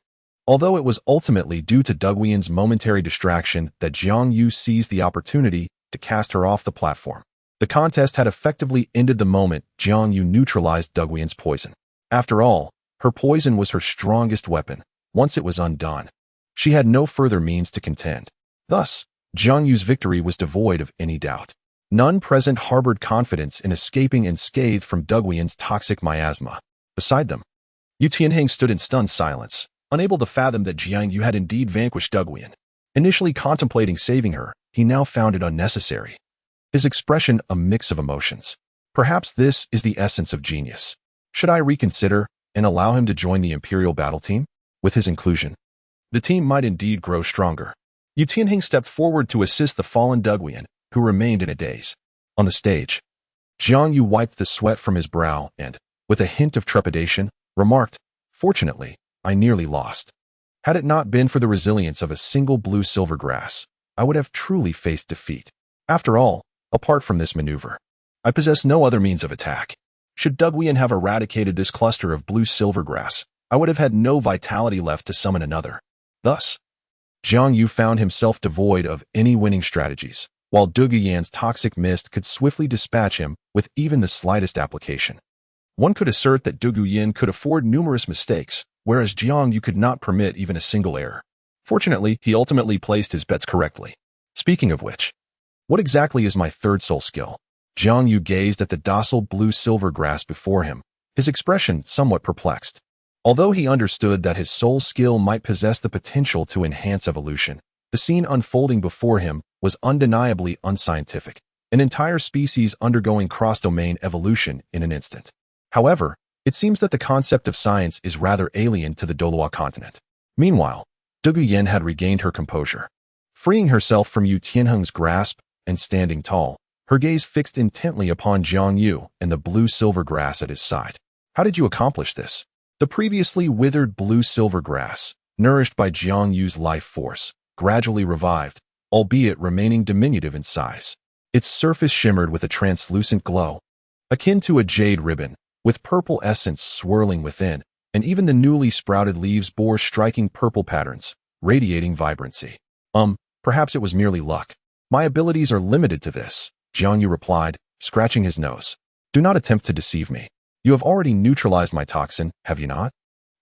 Speaker 1: Although it was ultimately due to Douluo's momentary distraction that Jiang Yu seized the opportunity to cast her off the platform, the contest had effectively ended the moment Jiang Yu neutralized Douluo's poison. After all, her poison was her strongest weapon. Once it was undone, she had no further means to contend. Thus, Jiang Yu's victory was devoid of any doubt. None present harbored confidence in escaping unscathed from Douluo's toxic miasma. Beside them, Yu Tianheng stood in stunned silence, unable to fathom that Jiang Yu had indeed vanquished Douluo. Initially contemplating saving her, he now found it unnecessary. His expression a mix of emotions. Perhaps this is the essence of genius. Should I reconsider and allow him to join the Imperial battle team? With his inclusion, the team might indeed grow stronger. Yu Tianheng stepped forward to assist the fallen Douluo, who remained in a daze. On the stage, Jiang Yu wiped the sweat from his brow and, with a hint of trepidation, remarked, "Fortunately, I nearly lost. Had it not been for the resilience of a single blue-silver grass, I would have truly faced defeat. After all, apart from this maneuver, I possess no other means of attack." Should Duguyan have eradicated this cluster of blue-silver grass, I would have had no vitality left to summon another. Thus, Jiang Yu found himself devoid of any winning strategies, while Duguyan's toxic mist could swiftly dispatch him with even the slightest application. One could assert that Duguyan could afford numerous mistakes, whereas Jiang Yu could not permit even a single error. Fortunately, he ultimately placed his bets correctly. Speaking of which, what exactly is my third soul skill? Jiang Yu gazed at the docile blue-silver grass before him, his expression somewhat perplexed. Although he understood that his soul skill might possess the potential to enhance evolution, the scene unfolding before him was undeniably unscientific, an entire species undergoing cross-domain evolution in an instant. However, it seems that the concept of science is rather alien to the Douluo Continent. Meanwhile, Duguyan had regained her composure. Freeing herself from Yu Tianheng's grasp and standing tall, her gaze fixed intently upon Jiang Yu and the blue-silver grass at his side. How did you accomplish this? The previously withered blue-silver grass, nourished by Jiang Yu's life force, gradually revived, albeit remaining diminutive in size. Its surface shimmered with a translucent glow, akin to a jade ribbon, with purple essence swirling within, and even the newly sprouted leaves bore striking purple patterns, radiating vibrancy. Perhaps it was merely luck. My abilities are limited to this, Jiang Yu replied, scratching his nose. Do not attempt to deceive me. You have already neutralized my toxin, have you not?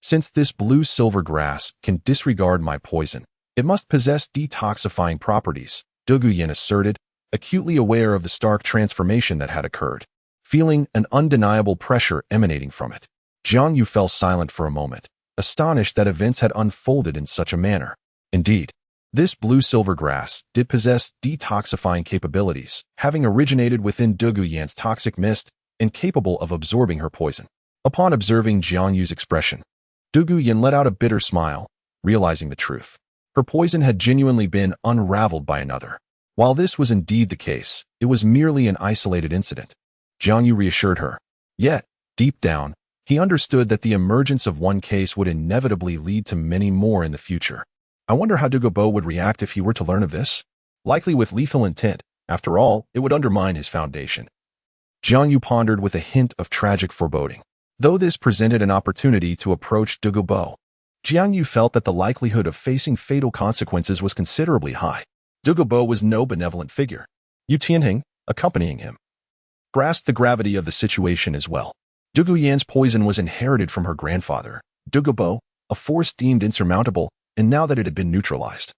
Speaker 1: Since this blue-silver grass can disregard my poison, it must possess detoxifying properties, Duguyan asserted, acutely aware of the stark transformation that had occurred. Feeling an undeniable pressure emanating from it, Jiang Yu fell silent for a moment, astonished that events had unfolded in such a manner. Indeed, this blue-silver grass did possess detoxifying capabilities, having originated within Duguyan's toxic mist and capable of absorbing her poison. Upon observing Jiang Yu's expression, Duguyan let out a bitter smile, realizing the truth. Her poison had genuinely been unraveled by another. While this was indeed the case, it was merely an isolated incident. Jiang Yu reassured her. Yet, deep down, he understood that the emergence of one case would inevitably lead to many more in the future. I wonder how Dugubo would react if he were to learn of this. Likely with lethal intent. After all, it would undermine his foundation. Jiang Yu pondered with a hint of tragic foreboding. Though this presented an opportunity to approach Dugubo, Jiang Yu felt that the likelihood of facing fatal consequences was considerably high. Dugubo was no benevolent figure. Yu Tianheng, accompanying him, grasped the gravity of the situation as well. Duguyan's poison was inherited from her grandfather, Dugubo, a force deemed insurmountable, and now that it had been neutralized,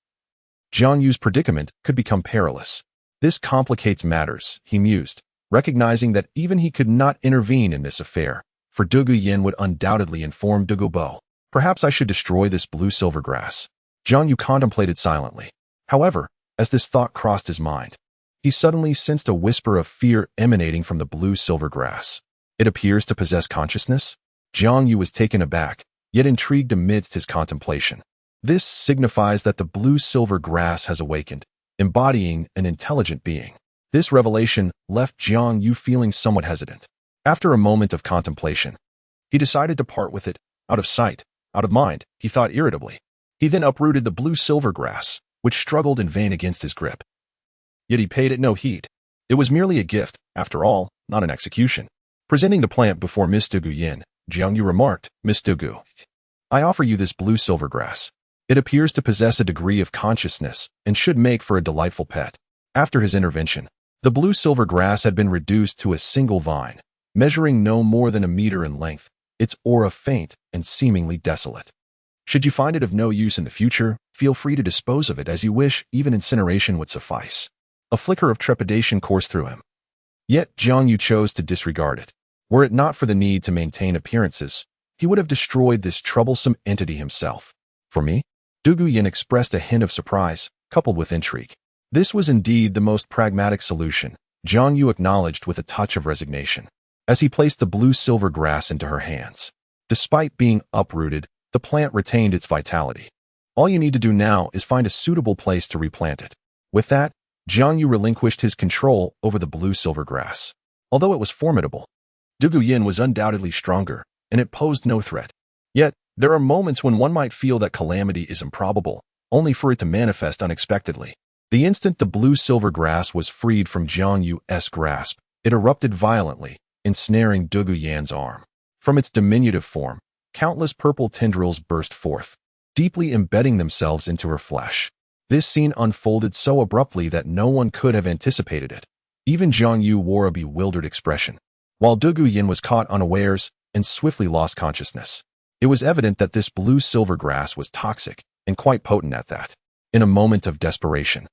Speaker 1: Jiang Yu's predicament could become perilous. This complicates matters, he mused, recognizing that even he could not intervene in this affair, for Duguyan would undoubtedly inform Dugubo. Perhaps I should destroy this blue-silver grass. Jiang Yu contemplated silently. However, as this thought crossed his mind, he suddenly sensed a whisper of fear emanating from the blue-silver grass. It appears to possess consciousness? Jiang Yu was taken aback, yet intrigued amidst his contemplation. This signifies that the blue-silver grass has awakened, embodying an intelligent being. This revelation left Jiang Yu feeling somewhat hesitant. After a moment of contemplation, he decided to part with it, out of sight, out of mind, he thought irritably. He then uprooted the blue-silver grass, which struggled in vain against his grip. Yet he paid it no heed. It was merely a gift, after all, not an execution. Presenting the plant before Miss Duguyan, Jiang Yu remarked, Miss Dugu, I offer you this blue-silver grass. It appears to possess a degree of consciousness and should make for a delightful pet. After his intervention, the blue-silver grass had been reduced to a single vine, measuring no more than a meter in length, its aura faint and seemingly desolate. Should you find it of no use in the future, feel free to dispose of it as you wish, even incineration would suffice. A flicker of trepidation coursed through him. Yet Jiang Yu chose to disregard it. Were it not for the need to maintain appearances, he would have destroyed this troublesome entity himself. For me? Duguyan expressed a hint of surprise, coupled with intrigue. This was indeed the most pragmatic solution, Jiang Yu acknowledged with a touch of resignation, as he placed the blue-silver grass into her hands. Despite being uprooted, the plant retained its vitality. All you need to do now is find a suitable place to replant it. With that, Jiang Yu relinquished his control over the blue-silver grass. Although it was formidable, Duguyan was undoubtedly stronger, and it posed no threat. Yet, there are moments when one might feel that calamity is improbable, only for it to manifest unexpectedly. The instant the blue-silver grass was freed from Jiang Yu's grasp, it erupted violently, ensnaring Douluo Yan's arm. From its diminutive form, countless purple tendrils burst forth, deeply embedding themselves into her flesh. This scene unfolded so abruptly that no one could have anticipated it. Even Jiang Yu wore a bewildered expression, while Douluo Yan was caught unawares and swiftly lost consciousness. It was evident that this blue-silver grass was toxic and quite potent at that. In a moment of desperation,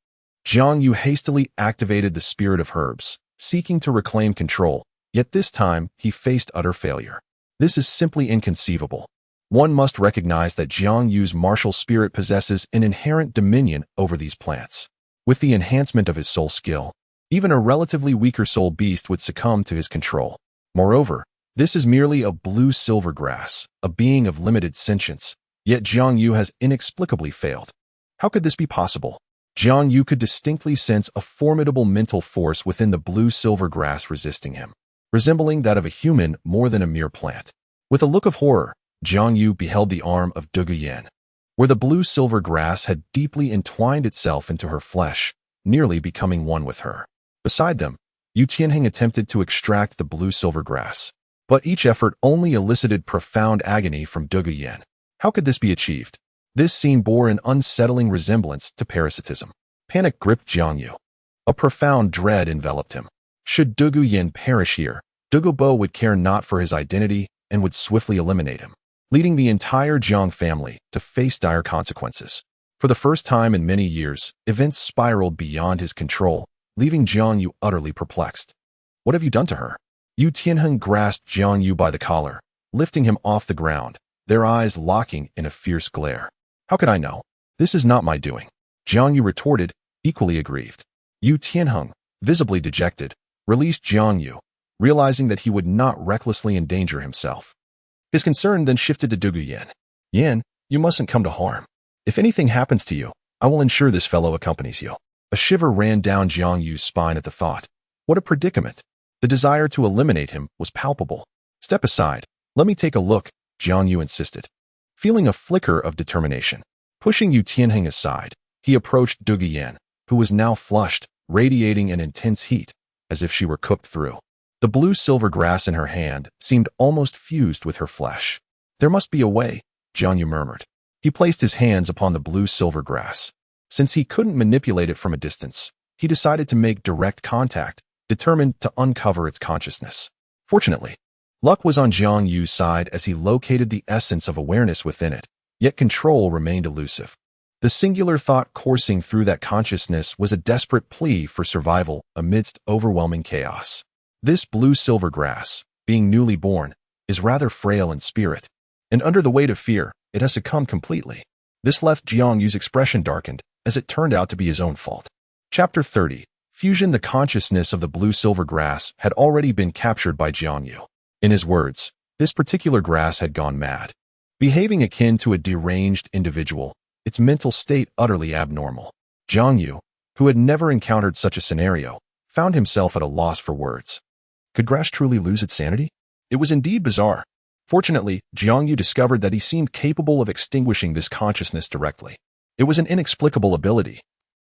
Speaker 1: Jiang Yu hastily activated the spirit of herbs, seeking to reclaim control, yet this time he faced utter failure. This is simply inconceivable. One must recognize that Jiang Yu's martial spirit possesses an inherent dominion over these plants. With the enhancement of his soul skill, even a relatively weaker soul beast would succumb to his control. Moreover, this is merely a blue-silver grass, a being of limited sentience, yet Jiang Yu has inexplicably failed. How could this be possible? Jiang Yu could distinctly sense a formidable mental force within the blue-silver grass resisting him, resembling that of a human more than a mere plant. With a look of horror, Jiang Yu beheld the arm of Douluo Yan, where the blue-silver grass had deeply entwined itself into her flesh, nearly becoming one with her. Beside them, Xue Qinghe attempted to extract the blue-silver grass, but each effort only elicited profound agony from Douluo Yan. How could this be achieved? This scene bore an unsettling resemblance to parasitism. Panic gripped Jiang Yu. A profound dread enveloped him. Should Douluo Yan perish here, Douluo Bo would care not for his identity and would swiftly eliminate him, leading the entire Jiang family to face dire consequences. For the first time in many years, events spiraled beyond his control, leaving Jiang Yu utterly perplexed. What have you done to her? Xue Qinghe grasped Jiang Yu by the collar, lifting him off the ground, their eyes locking in a fierce glare. How could I know? This is not my doing, Jiang Yu retorted, equally aggrieved. Xue Qinghe, visibly dejected, released Jiang Yu, realizing that he would not recklessly endanger himself. His concern then shifted to Douluo Yan. Yan, you mustn't come to harm. If anything happens to you, I will ensure this fellow accompanies you. A shiver ran down Jiang Yu's spine at the thought. What a predicament. The desire to eliminate him was palpable. Step aside. Let me take a look, Jiang Yu insisted. Feeling a flicker of determination, pushing Xue Qinghe aside, he approached Douluo Yan, who was now flushed, radiating an intense heat, as if she were cooked through. The blue-silver grass in her hand seemed almost fused with her flesh. There must be a way, Jiang Yu murmured. He placed his hands upon the blue-silver grass. Since he couldn't manipulate it from a distance, he decided to make direct contact, determined to uncover its consciousness. Fortunately, luck was on Jiang Yu's side as he located the essence of awareness within it, yet control remained elusive. The singular thought coursing through that consciousness was a desperate plea for survival amidst overwhelming chaos. This blue-silver grass, being newly born, is rather frail in spirit, and under the weight of fear, it has succumbed completely. This left Jiang Yu's expression darkened, as it turned out to be his own fault. Chapter 30. Fusion. The consciousness of the blue-silver grass had already been captured by Jiang Yu. In his words, this particular grass had gone mad, behaving akin to a deranged individual, its mental state utterly abnormal. Jiang Yu, who had never encountered such a scenario, found himself at a loss for words. Could grass truly lose its sanity? It was indeed bizarre. Fortunately, Jiang Yu discovered that he seemed capable of extinguishing this consciousness directly. It was an inexplicable ability,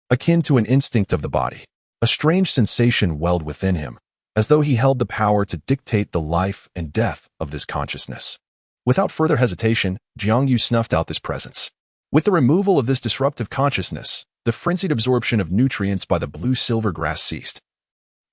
Speaker 1: akin to an instinct of the body. A strange sensation welled within him, as though he held the power to dictate the life and death of this consciousness. Without further hesitation, Jiang Yu snuffed out this presence. With the removal of this disruptive consciousness, the frenzied absorption of nutrients by the blue-silver grass ceased,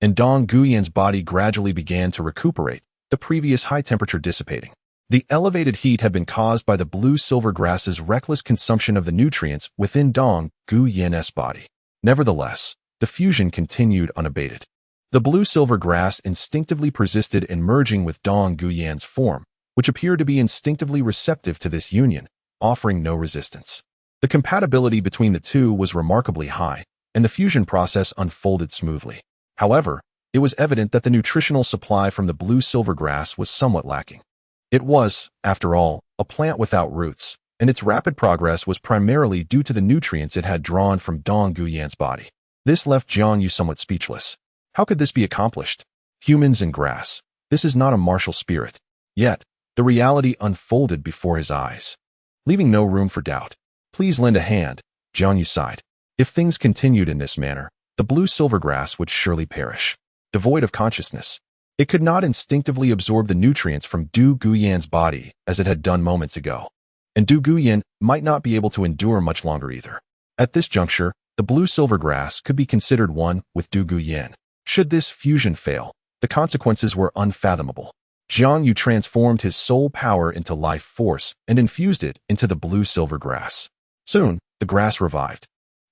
Speaker 1: and Dong Guyan's body gradually began to recuperate, the previous high temperature dissipating. The elevated heat had been caused by the blue-silver grass's reckless consumption of the nutrients within Dong Guyan's body. Nevertheless, the fusion continued unabated. The blue-silver grass instinctively persisted in merging with Dong Guyan's form, which appeared to be instinctively receptive to this union, offering no resistance. The compatibility between the two was remarkably high, and the fusion process unfolded smoothly. However, it was evident that the nutritional supply from the blue-silver grass was somewhat lacking. It was, after all, a plant without roots, and its rapid progress was primarily due to the nutrients it had drawn from Dong Guyan's body. This left Jiang Yu somewhat speechless. How could this be accomplished? Humans and grass. This is not a martial spirit. Yet, the reality unfolded before his eyes, leaving no room for doubt. Please lend a hand, Jiang Yu sighed. If things continued in this manner, the blue-silver grass would surely perish. Devoid of consciousness, It could not instinctively absorb the nutrients from Du Guyan's body as it had done moments ago. And Du Guyan might not be able to endure much longer either. At this juncture, the blue-silver grass could be considered one with Du Guyan. Should this fusion fail, the consequences were unfathomable. Jiang Yu transformed his soul power into life force and infused it into the blue-silver grass. Soon, the grass revived.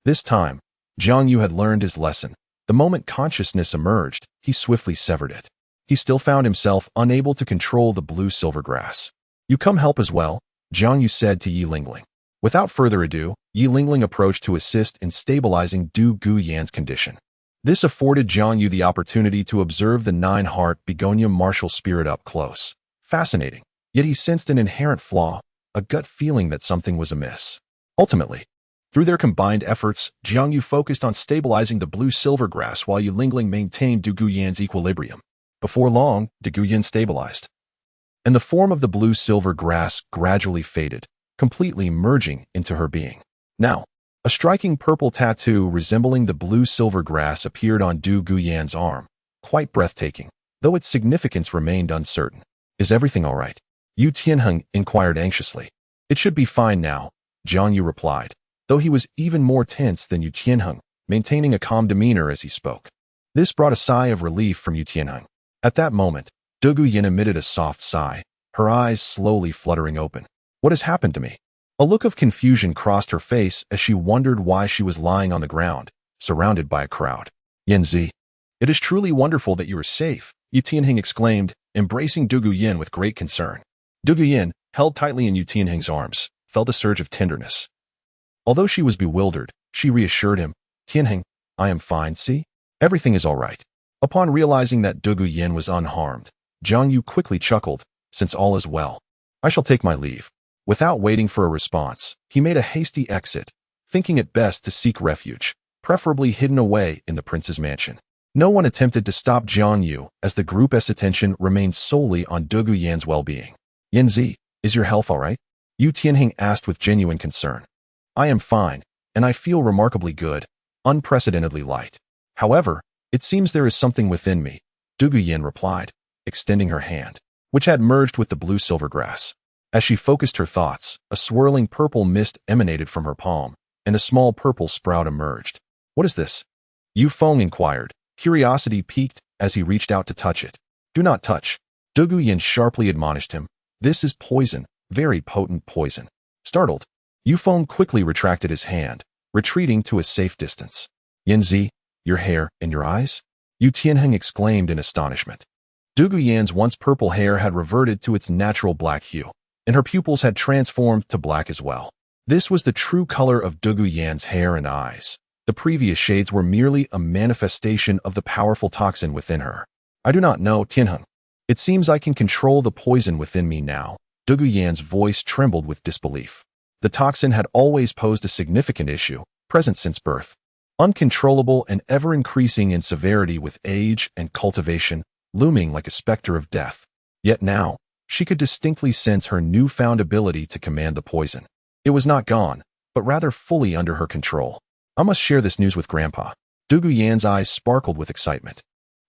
Speaker 1: This time, Jiang Yu had learned his lesson. The moment consciousness emerged, he swiftly severed it. He still found himself unable to control the blue-silver grass. "You come help as well," Jiang Yu said to Yi Lingling. Without further ado, Yi Lingling approached to assist in stabilizing Du Guyan's condition. This afforded Jiang Yu the opportunity to observe the nine-heart begonia martial spirit up close. Fascinating, yet he sensed an inherent flaw, a gut feeling that something was amiss. Ultimately, through their combined efforts, Jiang Yu focused on stabilizing the blue-silver grass while Yi Lingling maintained Du Guyan's equilibrium. Before long, Du Guyan stabilized, and the form of the blue-silver grass gradually faded, completely merging into her being. Now, a striking purple tattoo resembling the blue-silver grass appeared on Du Guyan's arm, quite breathtaking, though its significance remained uncertain. "Is everything all right?" Yu Tianheng inquired anxiously. "It should be fine now," Jiang Yu replied, though he was even more tense than Yu Tianheng, maintaining a calm demeanor as he spoke. This brought a sigh of relief from Yu Tianheng. At that moment, Du Guyan emitted a soft sigh, her eyes slowly fluttering open. "What has happened to me?" A look of confusion crossed her face as she wondered why she was lying on the ground, surrounded by a crowd. "Yanzi, it is truly wonderful that you are safe," Yu Tianheng exclaimed, embracing Du Guyan with great concern. Du Guyan, held tightly in Yu Tianheng's arms, felt a surge of tenderness. Although she was bewildered, she reassured him, "Tianheng, I am fine, see? Everything is all right." Upon realizing that Du Guyan was unharmed, Jiang Yu quickly chuckled, "Since all is well, I shall take my leave." Without waiting for a response, he made a hasty exit, thinking it best to seek refuge, preferably hidden away in the prince's mansion. No one attempted to stop Jiang Yu as the group's attention remained solely on Du Guyan's well-being. "Yanzi, is your health all right?" Yu Tianheng asked with genuine concern. "I am fine, and I feel remarkably good, unprecedentedly light. However, it seems there is something within me," Du Guyan replied, extending her hand, which had merged with the blue-silver grass. As she focused her thoughts, a swirling purple mist emanated from her palm, and a small purple sprout emerged. "What is this?" Yu Feng inquired, curiosity piqued as he reached out to touch it. "Do not touch," Du Guyan sharply admonished him. "This is poison, very potent poison." Startled, Yu Feng quickly retracted his hand, retreating to a safe distance. "Yanzi, your hair and your eyes?" Yu Tianheng exclaimed in astonishment. Du Guyan's once purple hair had reverted to its natural black hue, and her pupils had transformed to black as well. This was the true color of Du Guyan's hair and eyes. The previous shades were merely a manifestation of the powerful toxin within her. "I do not know, Tianheng. It seems I can control the poison within me now." Du Guyan's voice trembled with disbelief. The toxin had always posed a significant issue, present since birth. Uncontrollable and ever-increasing in severity with age and cultivation, looming like a specter of death. Yet now, she could distinctly sense her newfound ability to command the poison. It was not gone, but rather fully under her control. "I must share this news with Grandpa." Du Guyan's eyes sparkled with excitement.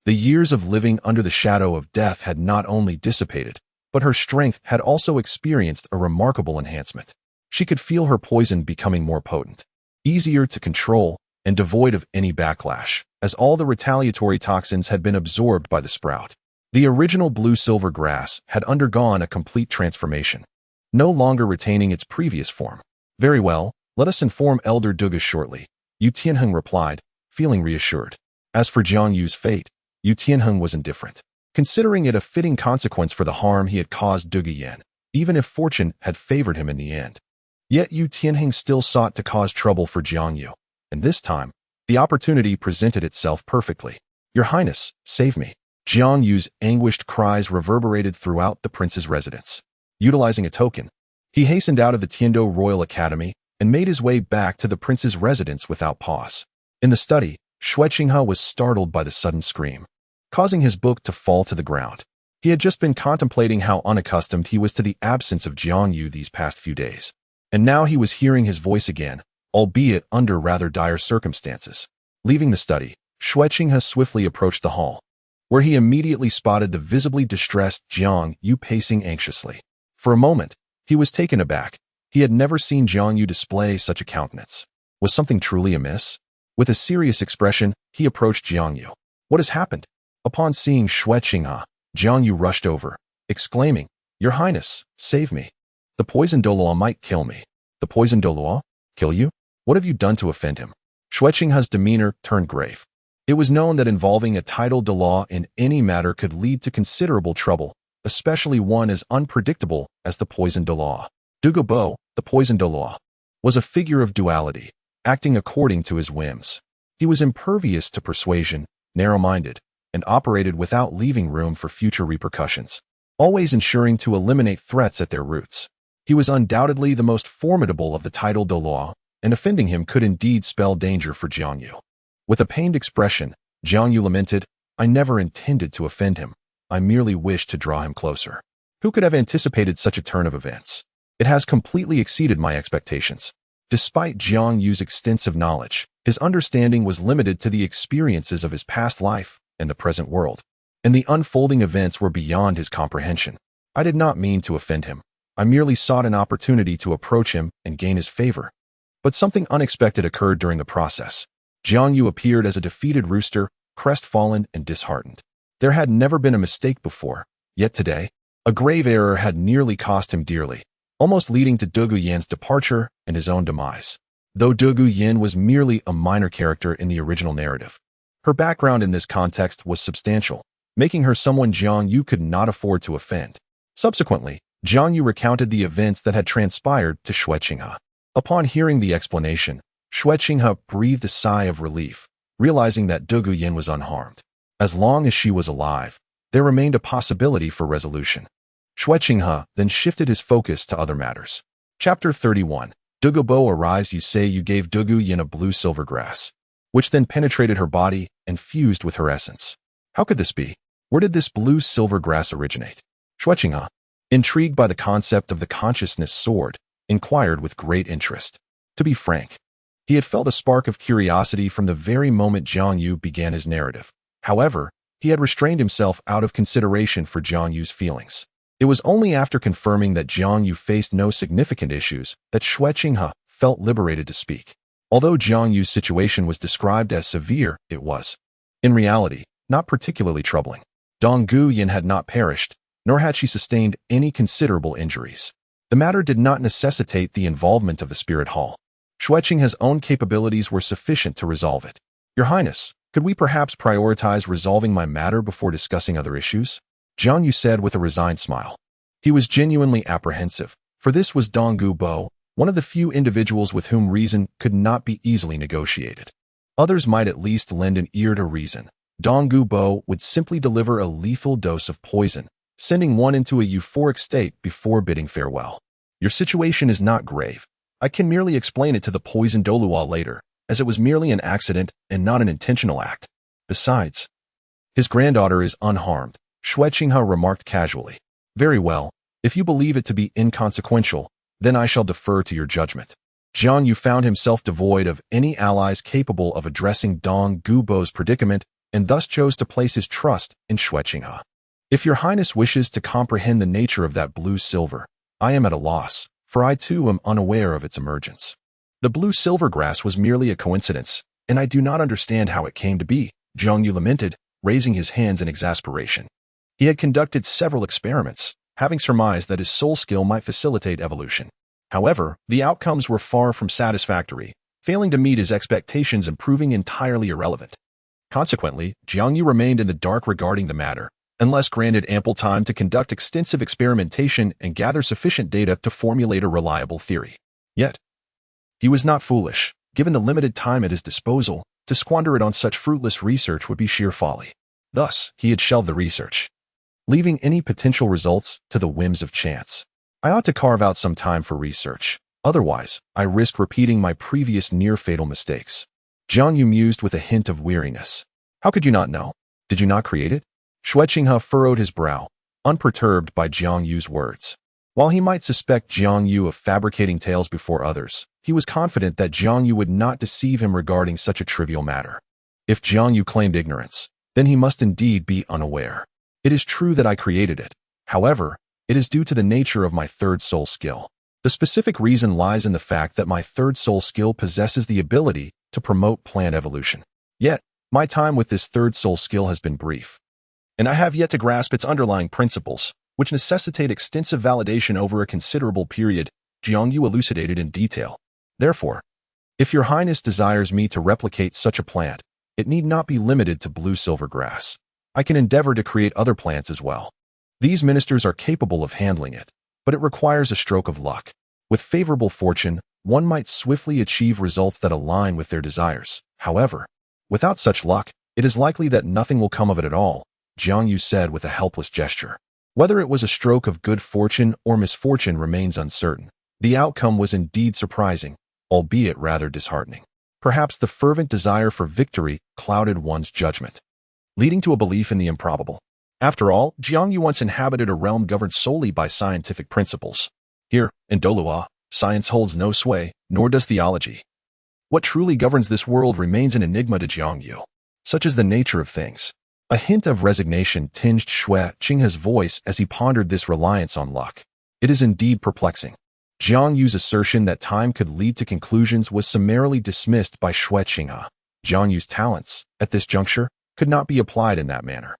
Speaker 1: The years of living under the shadow of death had not only dissipated, but her strength had also experienced a remarkable enhancement. She could feel her poison becoming more potent, easier to control, and devoid of any backlash, as all the retaliatory toxins had been absorbed by the sprout. The original blue-silver grass had undergone a complete transformation, no longer retaining its previous form. "Very well, let us inform Elder Duga shortly," Yu Tianheng replied, feeling reassured. As for Jiang Yu's fate, Yu Tianheng was indifferent, considering it a fitting consequence for the harm he had caused Du Guyan, even if fortune had favored him in the end. Yet Yu Tianheng still sought to cause trouble for Jiang Yu, and this time, the opportunity presented itself perfectly. "Your Highness, save me." Jiang Yu's anguished cries reverberated throughout the prince's residence. Utilizing a token, he hastened out of the Tiandou Royal Academy and made his way back to the prince's residence without pause. In the study, Xue Qinghe was startled by the sudden scream, causing his book to fall to the ground. He had just been contemplating how unaccustomed he was to the absence of Jiang Yu these past few days, and now he was hearing his voice again, albeit under rather dire circumstances. Leaving the study, Xue Qinghe swiftly approached the hall. where he immediately spotted the visibly distressed Jiang Yu pacing anxiously. For a moment, he was taken aback. He had never seen Jiang Yu display such a countenance. Was something truly amiss? With a serious expression, he approached Jiang Yu. What has happened? Upon seeing Xue Qinghe, Jiang Yu rushed over, exclaiming, Your Highness, save me. The poison Douluo might kill me. The poison Douluo? Kill you? What have you done to offend him? Xue Qinghe's demeanor turned grave. It was known that involving a title Douluo in any matter could lead to considerable trouble, especially one as unpredictable as the poison Douluo. Douluo, the poison Douluo, was a figure of duality, acting according to his whims. He was impervious to persuasion, narrow-minded, and operated without leaving room for future repercussions, always ensuring to eliminate threats at their roots. He was undoubtedly the most formidable of the title Douluo, and offending him could indeed spell danger for Jiang Yu. With a pained expression, Jiang Yu lamented, I never intended to offend him. I merely wished to draw him closer. Who could have anticipated such a turn of events? It has completely exceeded my expectations. Despite Jiang Yu's extensive knowledge, his understanding was limited to the experiences of his past life and the present world, and the unfolding events were beyond his comprehension. I did not mean to offend him. I merely sought an opportunity to approach him and gain his favor. But something unexpected occurred during the process. Jiang Yu appeared as a defeated rooster, crestfallen and disheartened. There had never been a mistake before, yet today, a grave error had nearly cost him dearly, almost leading to Douluo Yin's departure and his own demise. Though Douluo Yin was merely a minor character in the original narrative, her background in this context was substantial, making her someone Jiang Yu could not afford to offend. Subsequently, Jiang Yu recounted the events that had transpired to Xue Qinghe. Upon hearing the explanation, Xue Qinghe breathed a sigh of relief, realizing that Douluo Yin was unharmed. As long as she was alive, there remained a possibility for resolution. Xue Qinghe then shifted his focus to other matters. Chapter 31. Douluo arrives. You say you gave Douluo Yin a blue silver grass, which then penetrated her body and fused with her essence. How could this be? Where did this blue silver grass originate? Xue Qinghe, intrigued by the concept of the consciousness sword, inquired with great interest. To be frank, he had felt a spark of curiosity from the very moment Jiang Yu began his narrative. However, he had restrained himself out of consideration for Jiang Yu's feelings. It was only after confirming that Jiang Yu faced no significant issues that Xue Qinghe felt liberated to speak. Although Jiang Yu's situation was described as severe, it was, in reality, not particularly troubling. Douluo Yin had not perished, nor had she sustained any considerable injuries. The matter did not necessitate the involvement of the spirit hall. Xue Qinghe's own capabilities were sufficient to resolve it. Your Highness, could we perhaps prioritize resolving my matter before discussing other issues? Jiang Yu said with a resigned smile. He was genuinely apprehensive, for this was Douluo, one of the few individuals with whom reason could not be easily negotiated. Others might at least lend an ear to reason. Douluo would simply deliver a lethal dose of poison, sending one into a euphoric state before bidding farewell. Your situation is not grave. I can merely explain it to the poison Douluo later, as it was merely an accident and not an intentional act. Besides, his granddaughter is unharmed, Xue Qinghe remarked casually. Very well, if you believe it to be inconsequential, then I shall defer to your judgment. Jiang Yu found himself devoid of any allies capable of addressing Douluo's predicament and thus chose to place his trust in Xue Qinghe. If your Highness wishes to comprehend the nature of that blue silver, I am at a loss, for I too am unaware of its emergence. The blue silver grass was merely a coincidence, and I do not understand how it came to be, Jiang Yu lamented, raising his hands in exasperation. He had conducted several experiments, having surmised that his soul skill might facilitate evolution. However, the outcomes were far from satisfactory, failing to meet his expectations and proving entirely irrelevant. Consequently, Jiang Yu remained in the dark regarding the matter, unless granted ample time to conduct extensive experimentation and gather sufficient data to formulate a reliable theory. Yet, he was not foolish. Given the limited time at his disposal, to squander it on such fruitless research would be sheer folly. Thus, he had shelved the research, leaving any potential results to the whims of chance. I ought to carve out some time for research. Otherwise, I risk repeating my previous near-fatal mistakes. Jiang Yu mused with a hint of weariness. How could you not know? Did you not create it? Xue Qinghe furrowed his brow, unperturbed by Jiang Yu's words. While he might suspect Jiang Yu of fabricating tales before others, he was confident that Jiang Yu would not deceive him regarding such a trivial matter. If Jiang Yu claimed ignorance, then he must indeed be unaware. It is true that I created it. However, it is due to the nature of my third soul skill. The specific reason lies in the fact that my third soul skill possesses the ability to promote plant evolution. Yet, my time with this third soul skill has been brief, and I have yet to grasp its underlying principles, which necessitate extensive validation over a considerable period, Jiang Yu elucidated in detail. Therefore, if your highness desires me to replicate such a plant, it need not be limited to blue-silver grass. I can endeavor to create other plants as well. These ministers are capable of handling it, but it requires a stroke of luck. With favorable fortune, one might swiftly achieve results that align with their desires. However, without such luck, it is likely that nothing will come of it at all, Jiang Yu said with a helpless gesture. Whether it was a stroke of good fortune or misfortune remains uncertain. The outcome was indeed surprising, albeit rather disheartening. Perhaps the fervent desire for victory clouded one's judgment, leading to a belief in the improbable. After all, Jiang Yu once inhabited a realm governed solely by scientific principles. Here, in Douluo, science holds no sway, nor does theology. What truly governs this world remains an enigma to Jiang Yu. Such is the nature of things. A hint of resignation tinged Xue Qinghe's voice as he pondered this reliance on luck. It is indeed perplexing. Jiang Yu's assertion that time could lead to conclusions was summarily dismissed by Xue Qinghe. Jiang Yu's talents, at this juncture, could not be applied in that manner,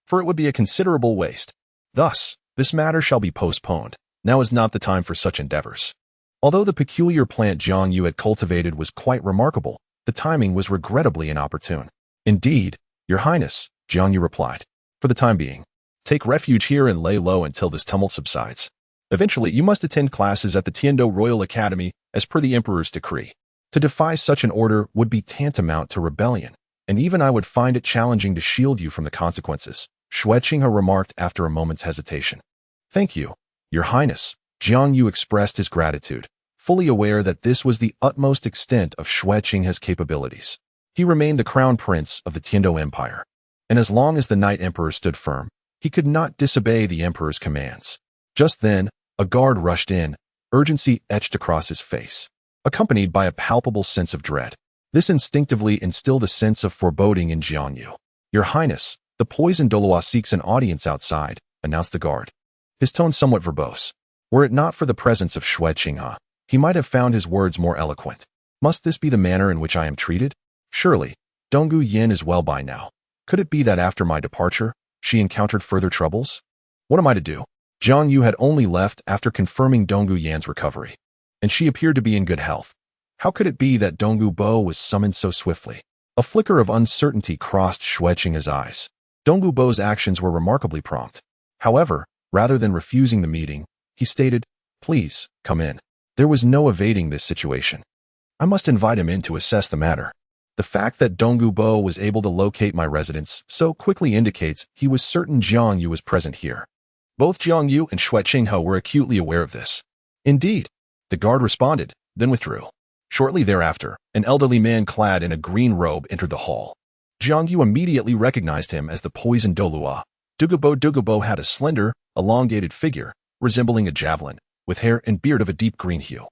Speaker 1: for it would be a considerable waste. Thus, this matter shall be postponed. Now is not the time for such endeavors. Although the peculiar plant Jiang Yu had cultivated was quite remarkable, the timing was regrettably inopportune. Indeed, Your Highness, Jiang Yu replied. For the time being, take refuge here and lay low until this tumult subsides. Eventually, you must attend classes at the Tiandou Royal Academy as per the Emperor's decree. To defy such an order would be tantamount to rebellion, and even I would find it challenging to shield you from the consequences, Xue Qinghe remarked after a moment's hesitation. Thank you, Your Highness. Jiang Yu expressed his gratitude, fully aware that this was the utmost extent of Xue Qinghe's capabilities. He remained the crown prince of the Tiandou Empire, and as long as the Night Emperor stood firm, he could not disobey the Emperor's commands. Just then, a guard rushed in, urgency etched across his face, accompanied by a palpable sense of dread. This instinctively instilled a sense of foreboding in Jiang Yu. Your Highness, the poisoned Douluo seeks an audience outside, announced the guard, his tone somewhat verbose. Were it not for the presence of Xue Qinghe, he might have found his words more eloquent. Must this be the manner in which I am treated? Surely, Donggu Yin is well by now. Could it be that after my departure, she encountered further troubles? What am I to do? Jiang Yu had only left after confirming Donggu Yan's recovery, and she appeared to be in good health. How could it be that Donggu Bo was summoned so swiftly? A flicker of uncertainty crossed Xue Qinghe's eyes. Donggu Bo's actions were remarkably prompt. However, rather than refusing the meeting, he stated, "Please, come in." There was no evading this situation. I must invite him in to assess the matter. The fact that Donggu Bo was able to locate my residence so quickly indicates he was certain Jiang Yu was present here. Both Jiang Yu and Xue Qinghe were acutely aware of this. Indeed, the guard responded, then withdrew. Shortly thereafter, an elderly man clad in a green robe entered the hall. Jiang Yu immediately recognized him as the poisoned Douluo. Donggu Bo had a slender, elongated figure, resembling a javelin, with hair and beard of a deep green hue,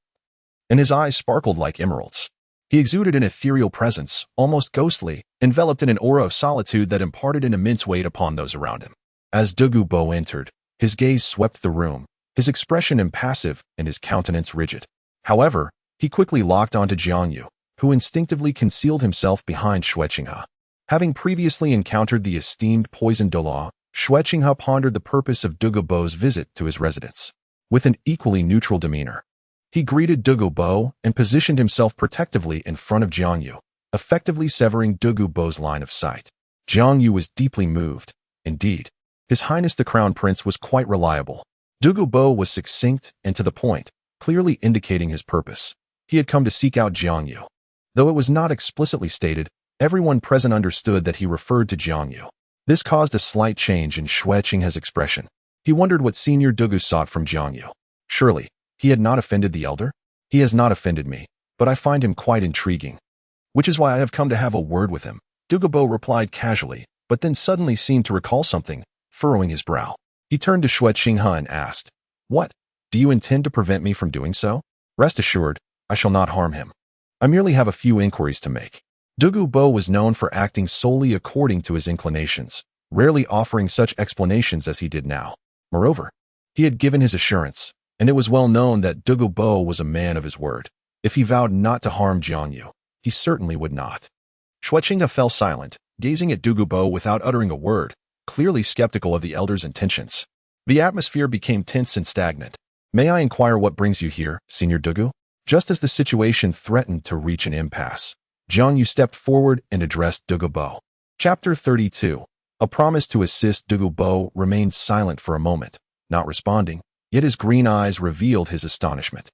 Speaker 1: and his eyes sparkled like emeralds. He exuded an ethereal presence, almost ghostly, enveloped in an aura of solitude that imparted an immense weight upon those around him. As Donggu Bo entered, his gaze swept the room, his expression impassive and his countenance rigid. However, he quickly locked onto Jiang Yu, who instinctively concealed himself behind Xue Qinghe. Having previously encountered the esteemed poisoned Douluo, Xue Qinghe pondered the purpose of Donggu Bo's visit to his residence. With an equally neutral demeanor, he greeted Donggu Bo and positioned himself protectively in front of Jiang Yu, effectively severing Donggu Bo's line of sight. Jiang Yu was deeply moved. Indeed, His Highness the Crown Prince was quite reliable. Donggu Bo was succinct and to the point, clearly indicating his purpose. He had come to seek out Jiang Yu. Though it was not explicitly stated, everyone present understood that he referred to Jiang Yu. This caused a slight change in Xue Qinghe's expression. He wondered what Senior Donggu sought from Jiang Yu. Surely, he had not offended the elder? He has not offended me, but I find him quite intriguing, which is why I have come to have a word with him. Donggu Bo replied casually, but then suddenly seemed to recall something, furrowing his brow. He turned to Xue Qinghe and asked, "What? Do you intend to prevent me from doing so?" "Rest assured, I shall not harm him. I merely have a few inquiries to make." Douluo Bo was known for acting solely according to his inclinations, rarely offering such explanations as he did now. Moreover, he had given his assurance, and it was well known that Douluo Bo was a man of his word. If he vowed not to harm Jiang Yu, he certainly would not. Xue Qinghe fell silent, gazing at Douluo Bo without uttering a word, clearly skeptical of the elder's intentions. The atmosphere became tense and stagnant. May I inquire what brings you here, Senior Douluo? Just as the situation threatened to reach an impasse, Jiang Yu stepped forward and addressed Douluo Bo. Chapter 32. A promise to assist. Douluo Bo remained silent for a moment, not responding, yet his green eyes revealed his astonishment.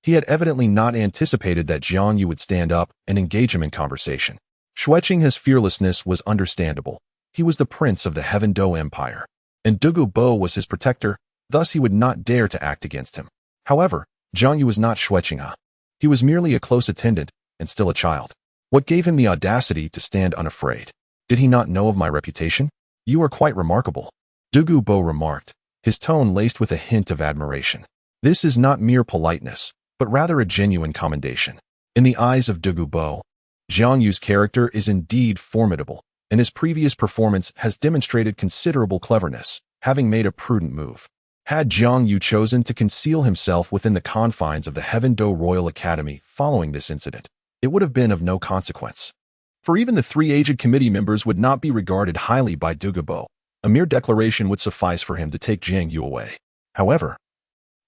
Speaker 1: He had evidently not anticipated that Jiang Yu would stand up and engage him in conversation. Xue Qinghe's fearlessness was understandable. He was the prince of the Tiandou Empire, and Douluo Bo was his protector, thus he would not dare to act against him. However, Jiang Yu was not Xue Qinghe. He was merely a close attendant, and still a child. What gave him the audacity to stand unafraid? Did he not know of my reputation? You are quite remarkable, Douluo Bo remarked, his tone laced with a hint of admiration. This is not mere politeness, but rather a genuine commendation. In the eyes of Douluo Bo, Jiang Yu's character is indeed formidable, and his previous performance has demonstrated considerable cleverness, having made a prudent move. Had Jiang Yu chosen to conceal himself within the confines of the Tiandou Royal Academy following this incident, it would have been of no consequence. For even the three aged committee members would not be regarded highly by Douluo Bo. A mere declaration would suffice for him to take Jiang Yu away. However,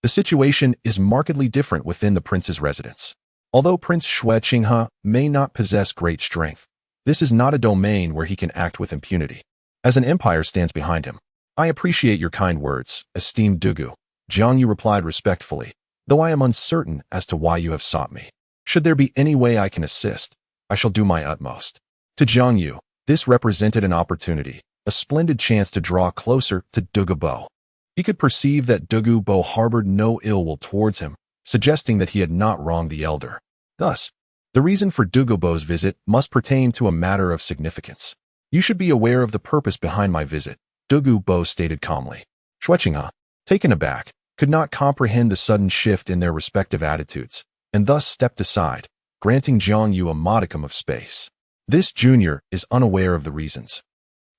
Speaker 1: the situation is markedly different within the prince's residence. Although Prince Xue Qinghe may not possess great strength, this is not a domain where he can act with impunity, as an empire stands behind him. I appreciate your kind words, esteemed Douluo, Jiang Yu replied respectfully, though I am uncertain as to why you have sought me. Should there be any way I can assist, I shall do my utmost. To Jiang Yu, this represented an opportunity, a splendid chance to draw closer to Douluo Bo. He could perceive that Douluo Bo harbored no ill will towards him, suggesting that he had not wronged the elder. Thus, the reason for Douluo Bo's visit must pertain to a matter of significance. You should be aware of the purpose behind my visit, Douluo Bo stated calmly. Xue Qinghe, taken aback, could not comprehend the sudden shift in their respective attitudes, and thus stepped aside, granting Jiang Yu a modicum of space. This junior is unaware of the reasons.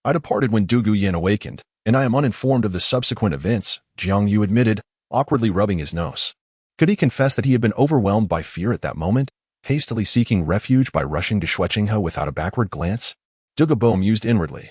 Speaker 1: I departed when Douluo Yin awakened, and I am uninformed of the subsequent events, Jiang Yu admitted, awkwardly rubbing his nose. Could he confess that he had been overwhelmed by fear at that moment, hastily seeking refuge by rushing to Xue Qinghe without a backward glance? Douluo Bo mused inwardly.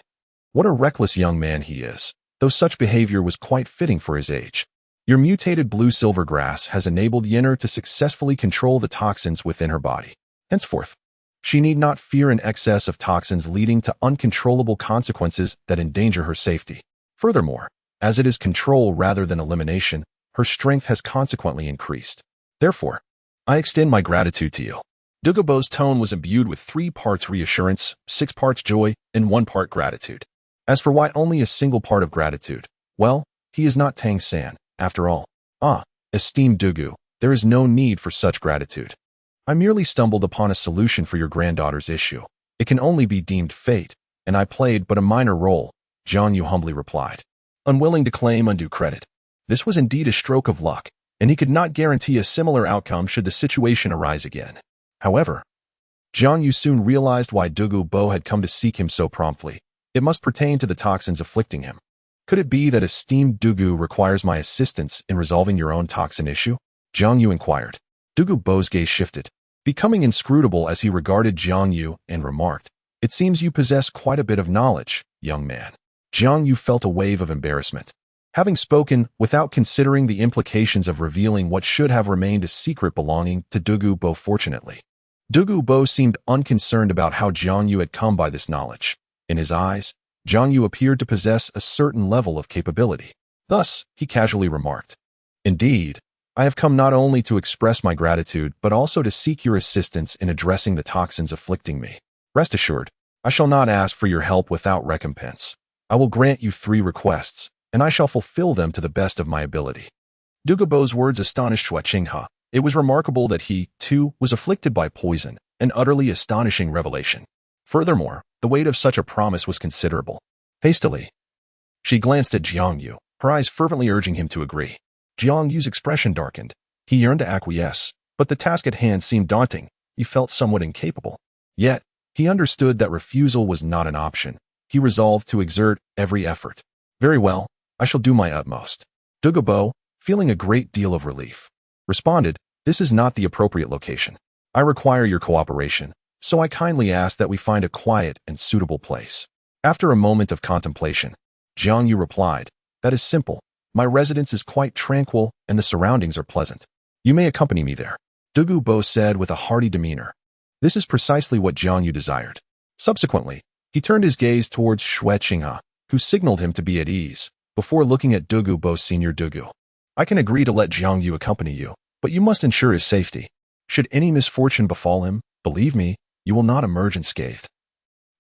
Speaker 1: What a reckless young man he is, though such behavior was quite fitting for his age. Your mutated blue-silver grass has enabled Yin'er to successfully control the toxins within her body. Henceforth, she need not fear an excess of toxins leading to uncontrollable consequences that endanger her safety. Furthermore, as it is control rather than elimination, her strength has consequently increased. Therefore, I extend my gratitude to you. Douluo Bo's tone was imbued with 3 parts reassurance, 6 parts joy, and 1 part gratitude. As for why only a single part of gratitude, well, he is not Tang San, after all. Esteemed Douluo, there is no need for such gratitude. I merely stumbled upon a solution for your granddaughter's issue. It can only be deemed fate, and I played but a minor role, Jiang Yu humbly replied, unwilling to claim undue credit. This was indeed a stroke of luck, and he could not guarantee a similar outcome should the situation arise again. However, Jiang Yu soon realized why Douluo Bo had come to seek him so promptly. It must pertain to the toxins afflicting him. Could it be that esteemed Douluo requires my assistance in resolving your own toxin issue? Jiang Yu inquired. Douluo Bo's gaze shifted, becoming inscrutable as he regarded Jiang Yu and remarked, It seems you possess quite a bit of knowledge, young man. Jiang Yu felt a wave of embarrassment. Having spoken without considering the implications of revealing what should have remained a secret belonging to Douluo Bo fortunately. Douluo Bo seemed unconcerned about how Jiang Yu had come by this knowledge. In his eyes, Jiang Yu appeared to possess a certain level of capability. Thus, he casually remarked, Indeed, I have come not only to express my gratitude but also to seek your assistance in addressing the toxins afflicting me. Rest assured, I shall not ask for your help without recompense. I will grant you 3 requests, and I shall fulfill them to the best of my ability. Douluo Bo's words astonished Xue Qinghe. It was remarkable that he, too, was afflicted by poison, an utterly astonishing revelation. Furthermore, the weight of such a promise was considerable. Hastily, she glanced at Jiang Yu, her eyes fervently urging him to agree. Jiang Yu's expression darkened. He yearned to acquiesce, but the task at hand seemed daunting. He felt somewhat incapable. Yet, He understood that refusal was not an option. He resolved to exert every effort. Very well, I shall do my utmost. Douluo, feeling a great deal of relief, responded, this is not the appropriate location. I require your cooperation, so I kindly ask that we find a quiet and suitable place. After a moment of contemplation, Jiang Yu replied, that is simple. My residence is quite tranquil and the surroundings are pleasant. You may accompany me there. Douluo said with a hearty demeanor. This is precisely what Jiang Yu desired. Subsequently, he turned his gaze towards Xue Qinghe, who signaled him to be at ease, before looking at Douluo Senior Douluo. I can agree to let Jiang Yu accompany you, but you must ensure his safety. Should any misfortune befall him, believe me, you will not emerge unscathed.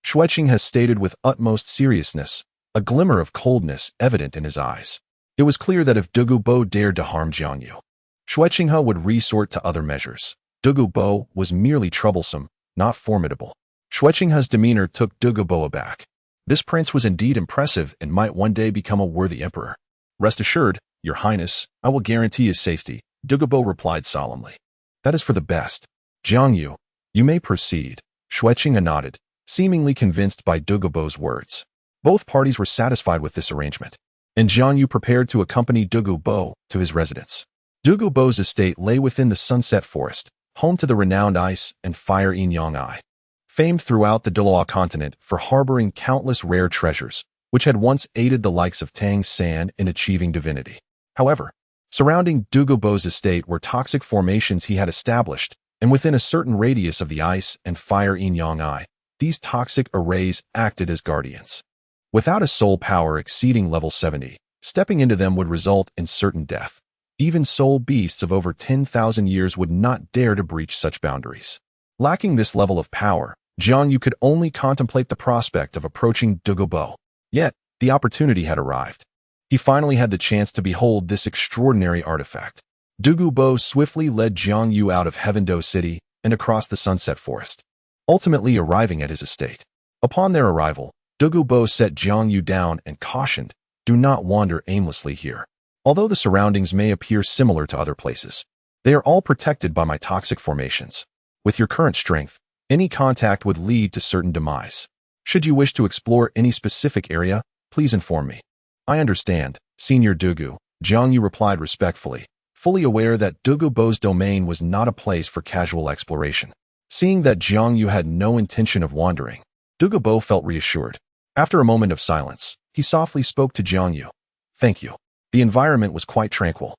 Speaker 1: Xue Qinghe stated with utmost seriousness, a glimmer of coldness evident in his eyes. It was clear that if Douluo dared to harm Jiang Yu, Xue Qinghe would resort to other measures. Douluo was merely troublesome, not formidable. Xue Qinghe's demeanor took Douluo aback. This prince was indeed impressive and might one day become a worthy emperor. Rest assured, Your Highness, I will guarantee his safety, Douluo replied solemnly. That is for the best. Jiang Yu, you may proceed. Xue Qinghe nodded, seemingly convinced by Douluo's words. Both parties were satisfied with this arrangement, and Jiang Yu prepared to accompany Douluo to his residence. Douluo's estate lay within the Sunset Forest, home to the renowned ice and fire Yin-Yang, famed throughout the Douluo Continent for harboring countless rare treasures, which had once aided the likes of Tang San in achieving divinity. However, surrounding Douluo's estate were toxic formations he had established, and within a certain radius of the ice and fire Yin-Yang, these toxic arrays acted as guardians. Without a soul power exceeding level 70, stepping into them would result in certain death. Even soul beasts of over 10,000 years would not dare to breach such boundaries. Lacking this level of power, Jiang Yu could only contemplate the prospect of approaching Douluo. Yet, the opportunity had arrived. He finally had the chance to behold this extraordinary artifact. Douluo swiftly led Jiang Yu out of Heavendo City and across the Sunset Forest, ultimately arriving at his estate. Upon their arrival, Douluo set Jiang Yu down and cautioned, do not wander aimlessly here. Although the surroundings may appear similar to other places, they are all protected by my toxic formations. With your current strength, any contact would lead to certain demise. Should you wish to explore any specific area, please inform me. I understand, Senior Douluo, Jiang Yu replied respectfully, fully aware that Douluo's domain was not a place for casual exploration. Seeing that Jiang Yu had no intention of wandering, Douluo felt reassured. After a moment of silence, he softly spoke to Jiang Yu. Thank you. The environment was quite tranquil,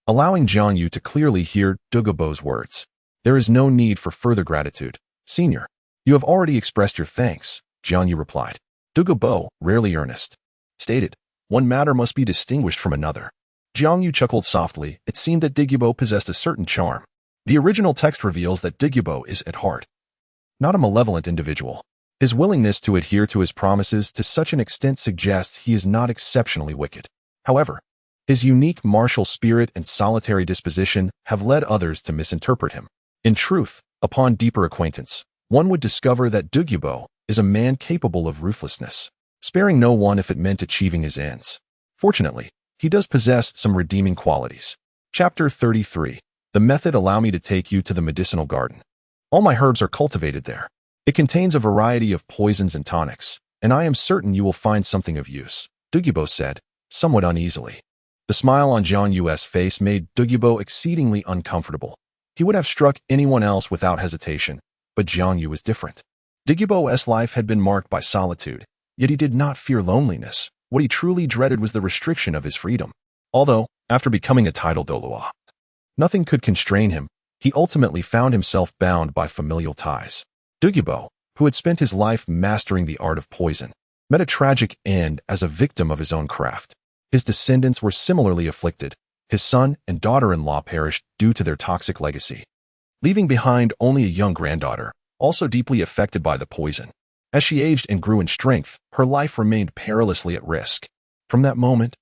Speaker 1: allowing Jiang Yu to clearly hear Douluo's words. There is no need for further gratitude, Senior. You have already expressed your thanks, Jiang Yu replied. Douluo, rarely earnest, stated, one matter must be distinguished from another. Jiang Yu chuckled softly. It seemed that Douluo possessed a certain charm. The original text reveals that Douluo is, at heart, not a malevolent individual. His willingness to adhere to his promises to such an extent suggests he is not exceptionally wicked. However, his unique martial spirit and solitary disposition have led others to misinterpret him. In truth, upon deeper acquaintance, one would discover that Douluo is a man capable of ruthlessness, sparing no one if it meant achieving his ends. Fortunately, he does possess some redeeming qualities. Chapter 33. The method. Allow me to take you to the medicinal garden. All my herbs are cultivated there. It contains a variety of poisons and tonics, and I am certain you will find something of use, Douluo said, somewhat uneasily. The smile on Jiang Yu's face made Douluo exceedingly uncomfortable. He would have struck anyone else without hesitation, but Jiang Yu was different. Douluo's life had been marked by solitude, yet he did not fear loneliness. What he truly dreaded was the restriction of his freedom. Although, after becoming a titled Douluo, nothing could constrain him, he ultimately found himself bound by familial ties. Douluo, who had spent his life mastering the art of poison, met a tragic end as a victim of his own craft. His descendants were similarly afflicted. His son and daughter-in-law perished due to their toxic legacy, leaving behind only a young granddaughter, also deeply affected by the poison. As she aged and grew in strength, her life remained perilously at risk. From that moment,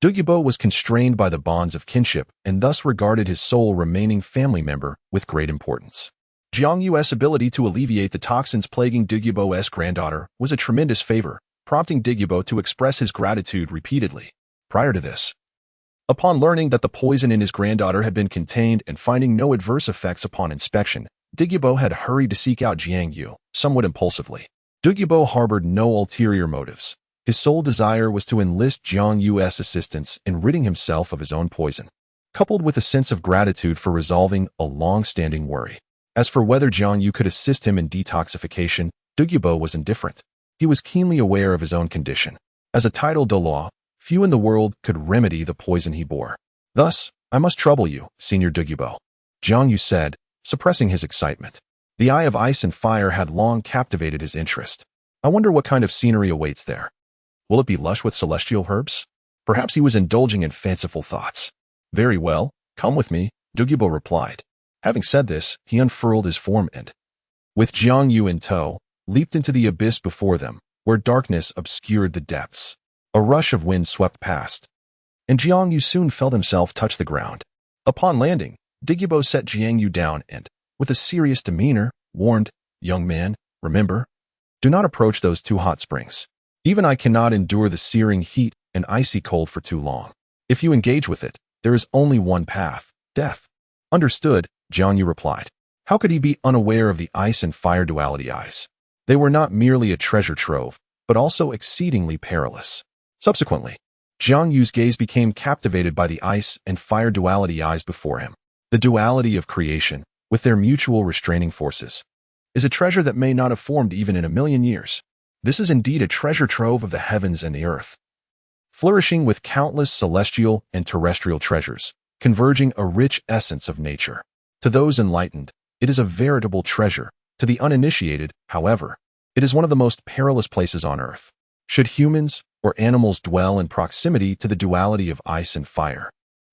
Speaker 1: Douluo was constrained by the bonds of kinship and thus regarded his sole remaining family member with great importance. Jiang Yu's ability to alleviate the toxins plaguing Douluo's granddaughter was a tremendous favor, prompting Douluo to express his gratitude repeatedly. Prior to this, upon learning that the poison in his granddaughter had been contained and finding no adverse effects upon inspection, Douluo had hurried to seek out Jiang Yu, somewhat impulsively. Douluo harbored no ulterior motives. His sole desire was to enlist Jiang Yu's assistance in ridding himself of his own poison, coupled with a sense of gratitude for resolving a long-standing worry. As for whether Jiang Yu could assist him in detoxification, Douluo was indifferent. He was keenly aware of his own condition. As a titled Douluo, few in the world could remedy the poison he bore. Thus, I must trouble you, Senior Douluo, Jiang Yu said, suppressing his excitement. The Eye of Ice and Fire had long captivated his interest. I wonder what kind of scenery awaits there. Will it be lush with celestial herbs? Perhaps he was indulging in fanciful thoughts. Very well, come with me, Douluo replied. Having said this, he unfurled his form and, with Jiang Yu in tow, leaped into the abyss before them, where darkness obscured the depths. A rush of wind swept past, and Jiang Yu soon felt himself touch the ground. Upon landing, Douluo set Jiang Yu down and, with a serious demeanor, warned, "Young man, remember, do not approach those two hot springs. Even I cannot endure the searing heat and icy cold for too long. If you engage with it, there is only one path, death." Understood, Jiang Yu replied. How could he be unaware of the ice and fire duality eyes? They were not merely a treasure trove, but also exceedingly perilous. Subsequently, Jiang Yu's gaze became captivated by the ice and fire duality eyes before him. The duality of creation, with their mutual restraining forces, is a treasure that may not have formed even in 1,000,000 years. This is indeed a treasure trove of the heavens and the earth, flourishing with countless celestial and terrestrial treasures, converging a rich essence of nature. To those enlightened, it is a veritable treasure. To the uninitiated, however, it is one of the most perilous places on earth. Should humans or animals dwell in proximity to the duality of ice and fire,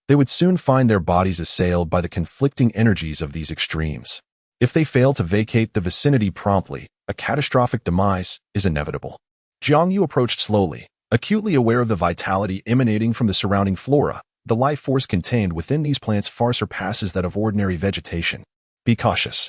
Speaker 1: they would soon find their bodies assailed by the conflicting energies of these extremes. If they fail to vacate the vicinity promptly, a catastrophic demise is inevitable. Jiang Yu approached slowly, acutely aware of the vitality emanating from the surrounding flora. The life force contained within these plants far surpasses that of ordinary vegetation. Be cautious.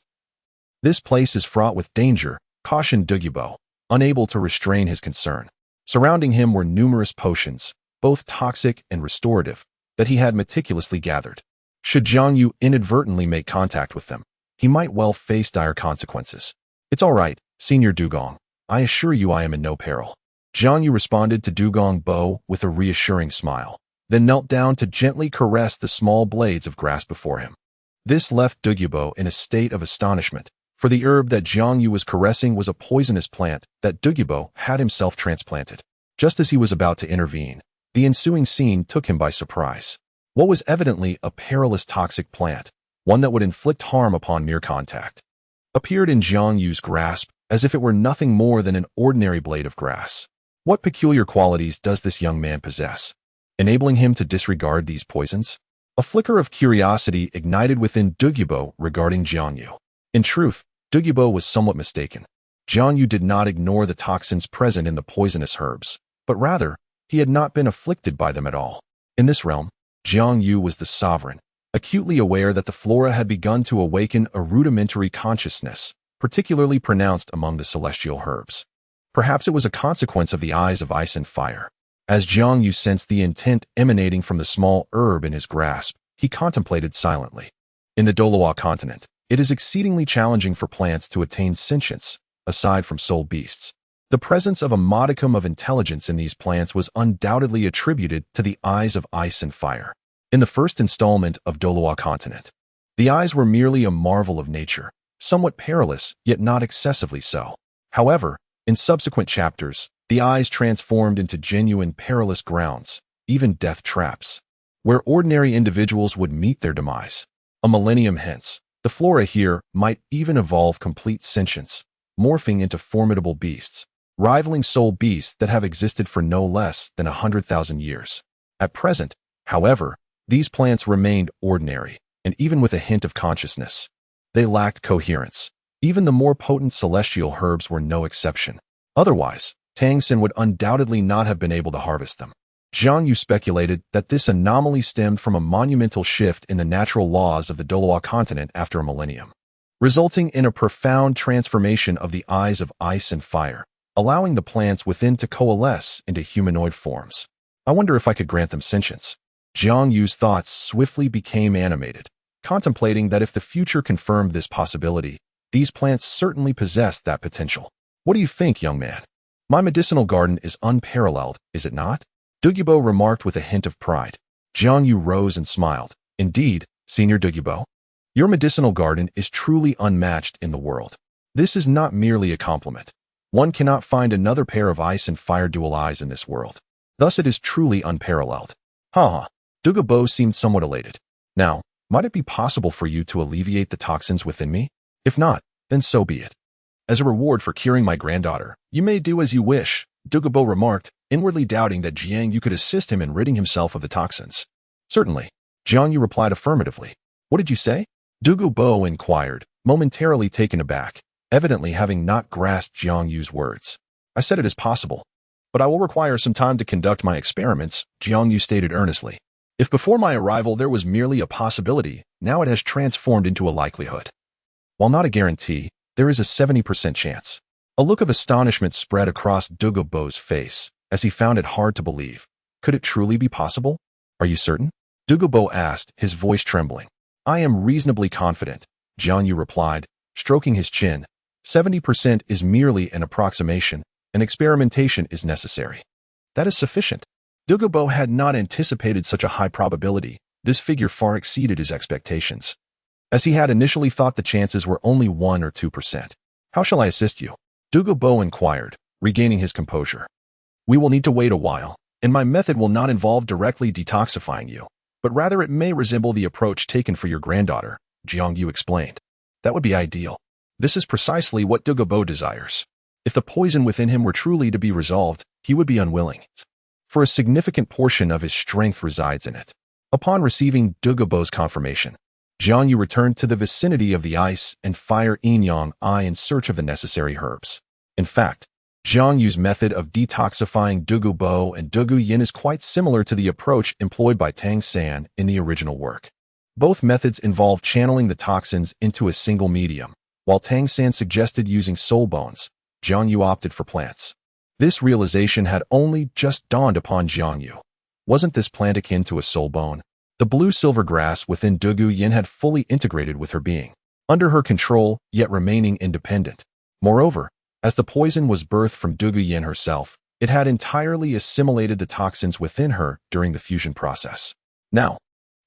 Speaker 1: This place is fraught with danger, cautioned Douluo, unable to restrain his concern. Surrounding him were numerous potions, both toxic and restorative, that he had meticulously gathered. Should Jiang Yu inadvertently make contact with them, he might well face dire consequences. It's all right, Senior Dugong. I assure you I am in no peril. Jiang Yu responded to Dugong Bo with a reassuring smile, then knelt down to gently caress the small blades of grass before him. This left Douluo in a state of astonishment, for the herb that Jiang Yu was caressing was a poisonous plant that Douluo had himself transplanted. Just as he was about to intervene, the ensuing scene took him by surprise. What was evidently a perilous toxic plant, one that would inflict harm upon mere contact, appeared in Jiang Yu's grasp as if it were nothing more than an ordinary blade of grass. What peculiar qualities does this young man possess, enabling him to disregard these poisons? A flicker of curiosity ignited within Douluo regarding Jiang Yu. In truth, Douluo was somewhat mistaken. Jiang Yu did not ignore the toxins present in the poisonous herbs, but rather, he had not been afflicted by them at all. In this realm, Jiang Yu was the sovereign, acutely aware that the flora had begun to awaken a rudimentary consciousness, particularly pronounced among the celestial herbs. Perhaps it was a consequence of the eyes of ice and fire. As Jiang Yu sensed the intent emanating from the small herb in his grasp, he contemplated silently. In the Douluo Continent, it is exceedingly challenging for plants to attain sentience, aside from soul beasts. The presence of a modicum of intelligence in these plants was undoubtedly attributed to the eyes of ice and fire. In the first installment of Douluo Continent, the eyes were merely a marvel of nature, somewhat perilous, yet not excessively so. However, in subsequent chapters, the eyes transformed into genuine perilous grounds, even death traps, where ordinary individuals would meet their demise. A millennium hence, the flora here might even evolve complete sentience, morphing into formidable beasts, rivaling soul beasts that have existed for no less than 100,000 years. At present, however, these plants remained ordinary, and even with a hint of consciousness, they lacked coherence. Even the more potent celestial herbs were no exception. Otherwise, Tangsen would undoubtedly not have been able to harvest them. Jiang Yu speculated that this anomaly stemmed from a monumental shift in the natural laws of the Douluo Continent after a millennium, resulting in a profound transformation of the eyes of ice and fire, allowing the plants within to coalesce into humanoid forms. I wonder if I could grant them sentience. Jiang Yu's thoughts swiftly became animated, contemplating that if the future confirmed this possibility, these plants certainly possessed that potential. What do you think, young man? My medicinal garden is unparalleled, is it not? Douluo remarked with a hint of pride. Jiang Yu rose and smiled. Indeed, Senior Douluo. Your medicinal garden is truly unmatched in the world. This is not merely a compliment. One cannot find another pair of ice and fire dual eyes in this world. Thus it is truly unparalleled. Ha. Douluo seemed somewhat elated. Now, might it be possible for you to alleviate the toxins within me? If not, then so be it. As a reward for curing my granddaughter, you may do as you wish, Douluo remarked, inwardly doubting that Jiang Yu could assist him in ridding himself of the toxins. Certainly. Jiang Yu replied affirmatively. What did you say? Douluo inquired, momentarily taken aback, evidently having not grasped Jiang Yu's words. I said it is possible, but I will require some time to conduct my experiments, Jiang Yu stated earnestly. If before my arrival there was merely a possibility, now it has transformed into a likelihood. While not a guarantee, there is a 70% chance. A look of astonishment spread across Douluo's face, as he found it hard to believe. Could it truly be possible? Are you certain? Douluo asked, his voice trembling. I am reasonably confident, Jiang Yu replied, stroking his chin. 70% is merely an approximation, and experimentation is necessary. That is sufficient. Douluo had not anticipated such a high probability. This figure far exceeded his expectations, as he had initially thought the chances were only 1 or 2%. How shall I assist you? Douluo inquired, regaining his composure. We will need to wait a while, and my method will not involve directly detoxifying you, but rather it may resemble the approach taken for your granddaughter, Jiang Yu explained. That would be ideal. This is precisely what Douluo desires. If the poison within him were truly to be resolved, he would be unwilling, for a significant portion of his strength resides in it. Upon receiving Douluo's confirmation, Jiang Yu returned to the vicinity of the ice and fire yin-yang eye in search of the necessary herbs. In fact, Jiang Yu's method of detoxifying Douluo and Doulu Yin is quite similar to the approach employed by Tang San in the original work. Both methods involve channeling the toxins into a single medium. While Tang San suggested using soul bones, Jiang Yu opted for plants. This realization had only just dawned upon Jiang Yu. Wasn't this plant akin to a soul bone? The blue-silver grass within Doulu Yin had fully integrated with her being, under her control, yet remaining independent. Moreover, as the poison was birthed from Doulu Yin herself, it had entirely assimilated the toxins within her during the fusion process. Now,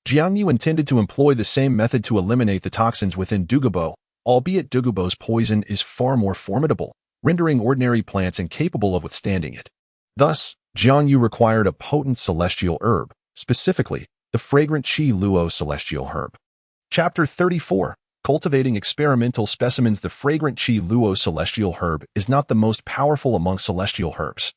Speaker 1: Jiang Yu intended to employ the same method to eliminate the toxins within Douluo, albeit Douluo's poison is far more formidable, rendering ordinary plants incapable of withstanding it. Thus, Jiang Yu required a potent celestial herb, specifically, the fragrant Qi Luo celestial herb. Chapter 34. Cultivating experimental specimens. The fragrant Qi Luo celestial herb is not the most powerful among celestial herbs,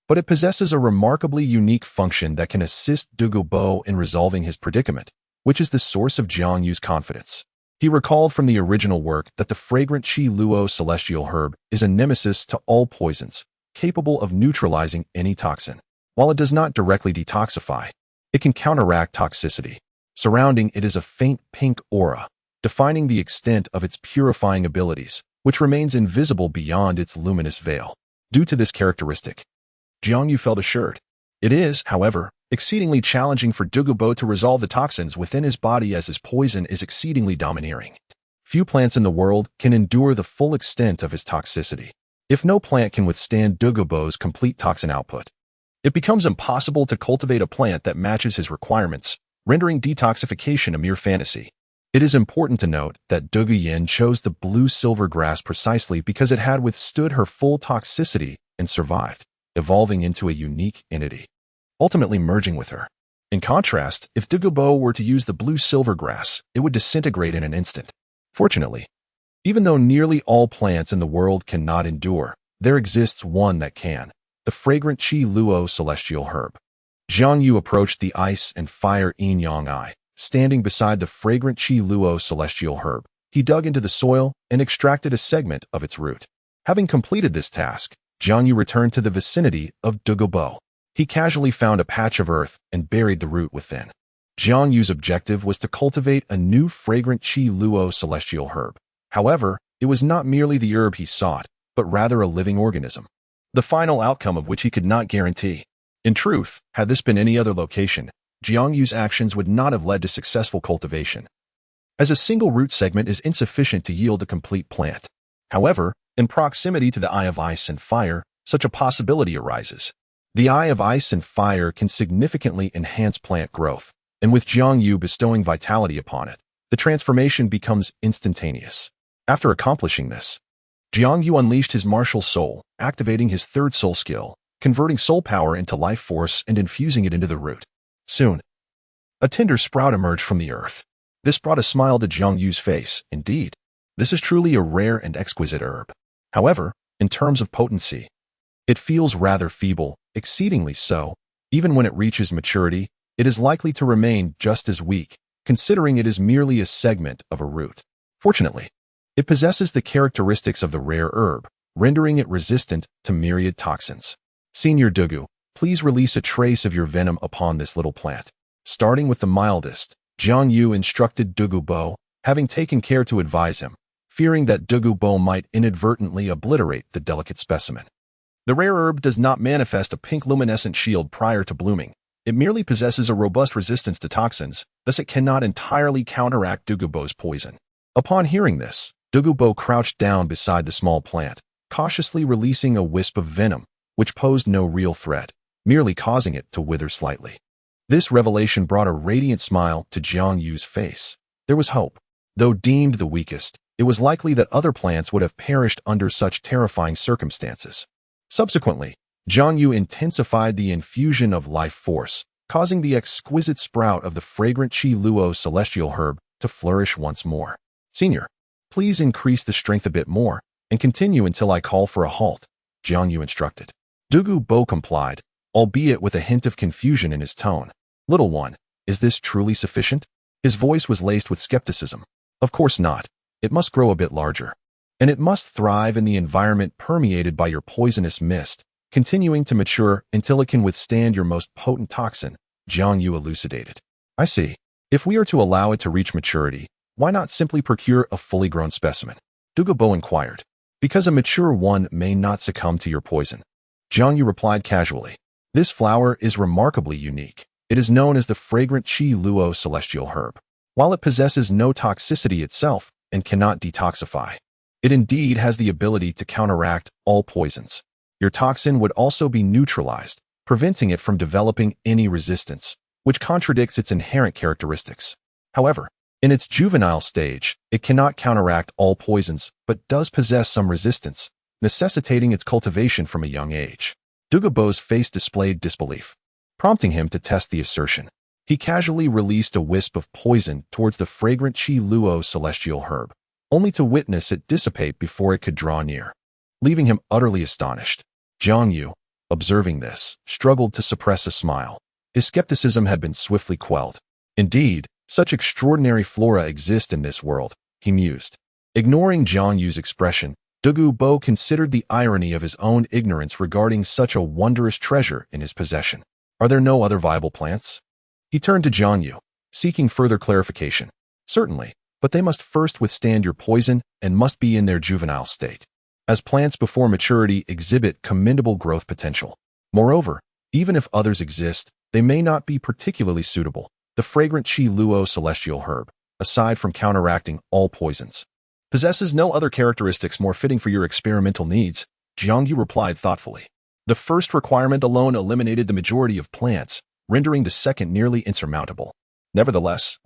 Speaker 1: but it possesses a remarkably unique function that can assist Douluo in resolving his predicament, which is the source of Jiang Yu's confidence. He recalled from the original work that the fragrant Qi Luo celestial herb is a nemesis to all poisons, capable of neutralizing any toxin. While it does not directly detoxify, it can counteract toxicity. Surrounding it is a faint pink aura, defining the extent of its purifying abilities, which remains invisible beyond its luminous veil. Due to this characteristic, Jiang Yu felt assured. It is, however, exceedingly challenging for Douluo to resolve the toxins within his body as his poison is exceedingly domineering. Few plants in the world can endure the full extent of his toxicity. If no plant can withstand Douluo's complete toxin output, it becomes impossible to cultivate a plant that matches his requirements, rendering detoxification a mere fantasy. It is important to note that Doulu Yin chose the blue-silver grass precisely because it had withstood her full toxicity and survived, evolving into a unique entity, ultimately merging with her. In contrast, if Douluo were to use the blue-silver grass, it would disintegrate in an instant. Fortunately, even though nearly all plants in the world cannot endure, there exists one that can, the fragrant Qi Luo celestial herb. Jiang Yu approached the ice and fire yin-yang eye. Standing beside the fragrant Qi Luo celestial herb, he dug into the soil and extracted a segment of its root. Having completed this task, Jiang Yu returned to the vicinity of Douluo. He casually found a patch of earth and buried the root within. Jiang Yu's objective was to cultivate a new fragrant Qi Luo celestial herb. However, it was not merely the herb he sought, but rather a living organism, the final outcome of which he could not guarantee. In truth, had this been any other location, Jiang Yu's actions would not have led to successful cultivation. as a single root segment is insufficient to yield a complete plant. However, in proximity to the Eye of Ice and Fire, such a possibility arises. The Eye of Ice and Fire can significantly enhance plant growth, and with Jiang Yu bestowing vitality upon it, the transformation becomes instantaneous. After accomplishing this, Jiang Yu unleashed his martial soul, activating his third soul skill, converting soul power into life force and infusing it into the root. Soon, a tender sprout emerged from the earth. This brought a smile to Jiang Yu's face. Indeed, this is truly a rare and exquisite herb. However, in terms of potency, it feels rather feeble, exceedingly so. Even when it reaches maturity, it is likely to remain just as weak, considering it is merely a segment of a root. Fortunately, it possesses the characteristics of the rare herb, rendering it resistant to myriad toxins. Senior Douluo, please release a trace of your venom upon this little plant. Starting with the mildest, Jiang Yu instructed Douluo, having taken care to advise him, fearing that Douluo might inadvertently obliterate the delicate specimen. The rare herb does not manifest a pink luminescent shield prior to blooming. It merely possesses a robust resistance to toxins, thus it cannot entirely counteract Douluo's poison. Upon hearing this, Douluo crouched down beside the small plant, cautiously releasing a wisp of venom, which posed no real threat, merely causing it to wither slightly. This revelation brought a radiant smile to Jiang Yu's face. There was hope. Though deemed the weakest, it was likely that other plants would have perished under such terrifying circumstances. Subsequently, Jiang Yu intensified the infusion of life force, causing the exquisite sprout of the fragrant Luo celestial herb to flourish once more. Senior, please increase the strength a bit more and continue until I call for a halt, Jiang Yu instructed. Douluo complied, albeit with a hint of confusion in his tone. Little one, is this truly sufficient? His voice was laced with skepticism. Of course not. It must grow a bit larger. And it must thrive in the environment permeated by your poisonous mist, continuing to mature until it can withstand your most potent toxin, Jiang Yu elucidated. I see. If we are to allow it to reach maturity, why not simply procure a fully grown specimen? Douluo inquired. Because a mature one may not succumb to your poison. Jiang Yu replied casually. This flower is remarkably unique. It is known as the fragrant Luo celestial herb. While it possesses no toxicity itself and cannot detoxify, it indeed has the ability to counteract all poisons. Your toxin would also be neutralized, preventing it from developing any resistance, which contradicts its inherent characteristics. However, in its juvenile stage, it cannot counteract all poisons, but does possess some resistance, necessitating its cultivation from a young age. Douluo's face displayed disbelief, prompting him to test the assertion. He casually released a wisp of poison towards the fragrant Luo celestial herb, only to witness it dissipate before it could draw near, leaving him utterly astonished. Jiang Yu, observing this, struggled to suppress a smile. His skepticism had been swiftly quelled. Indeed, such extraordinary flora exist in this world, he mused. Ignoring Jiang Yu's expression, Douluo considered the irony of his own ignorance regarding such a wondrous treasure in his possession. Are there no other viable plants? He turned to Jiang Yu, seeking further clarification. Certainly, but they must first withstand your poison and must be in their juvenile state, as plants before maturity exhibit commendable growth potential. Moreover, even if others exist, they may not be particularly suitable. The fragrant Luo celestial herb, aside from counteracting all poisons, possesses no other characteristics more fitting for your experimental needs, Jiang Yu replied thoughtfully. The first requirement alone eliminated the majority of plants, rendering the second nearly insurmountable. Nevertheless,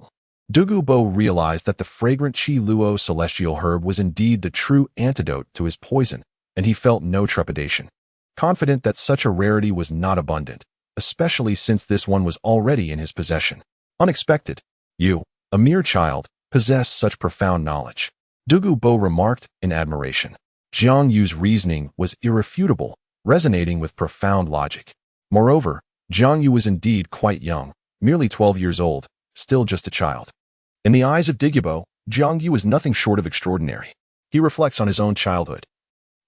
Speaker 1: Douluo realized that the fragrant Luo celestial herb was indeed the true antidote to his poison, and he felt no trepidation, confident that such a rarity was not abundant, especially since this one was already in his possession. Unexpected. You, a mere child, possess such profound knowledge, Douluo remarked in admiration. Jiang Yu's reasoning was irrefutable, resonating with profound logic. Moreover, Jiang Yu was indeed quite young, merely 12 years old, still just a child. In the eyes of Douluo, Jiang Yu is nothing short of extraordinary. He reflects on his own childhood,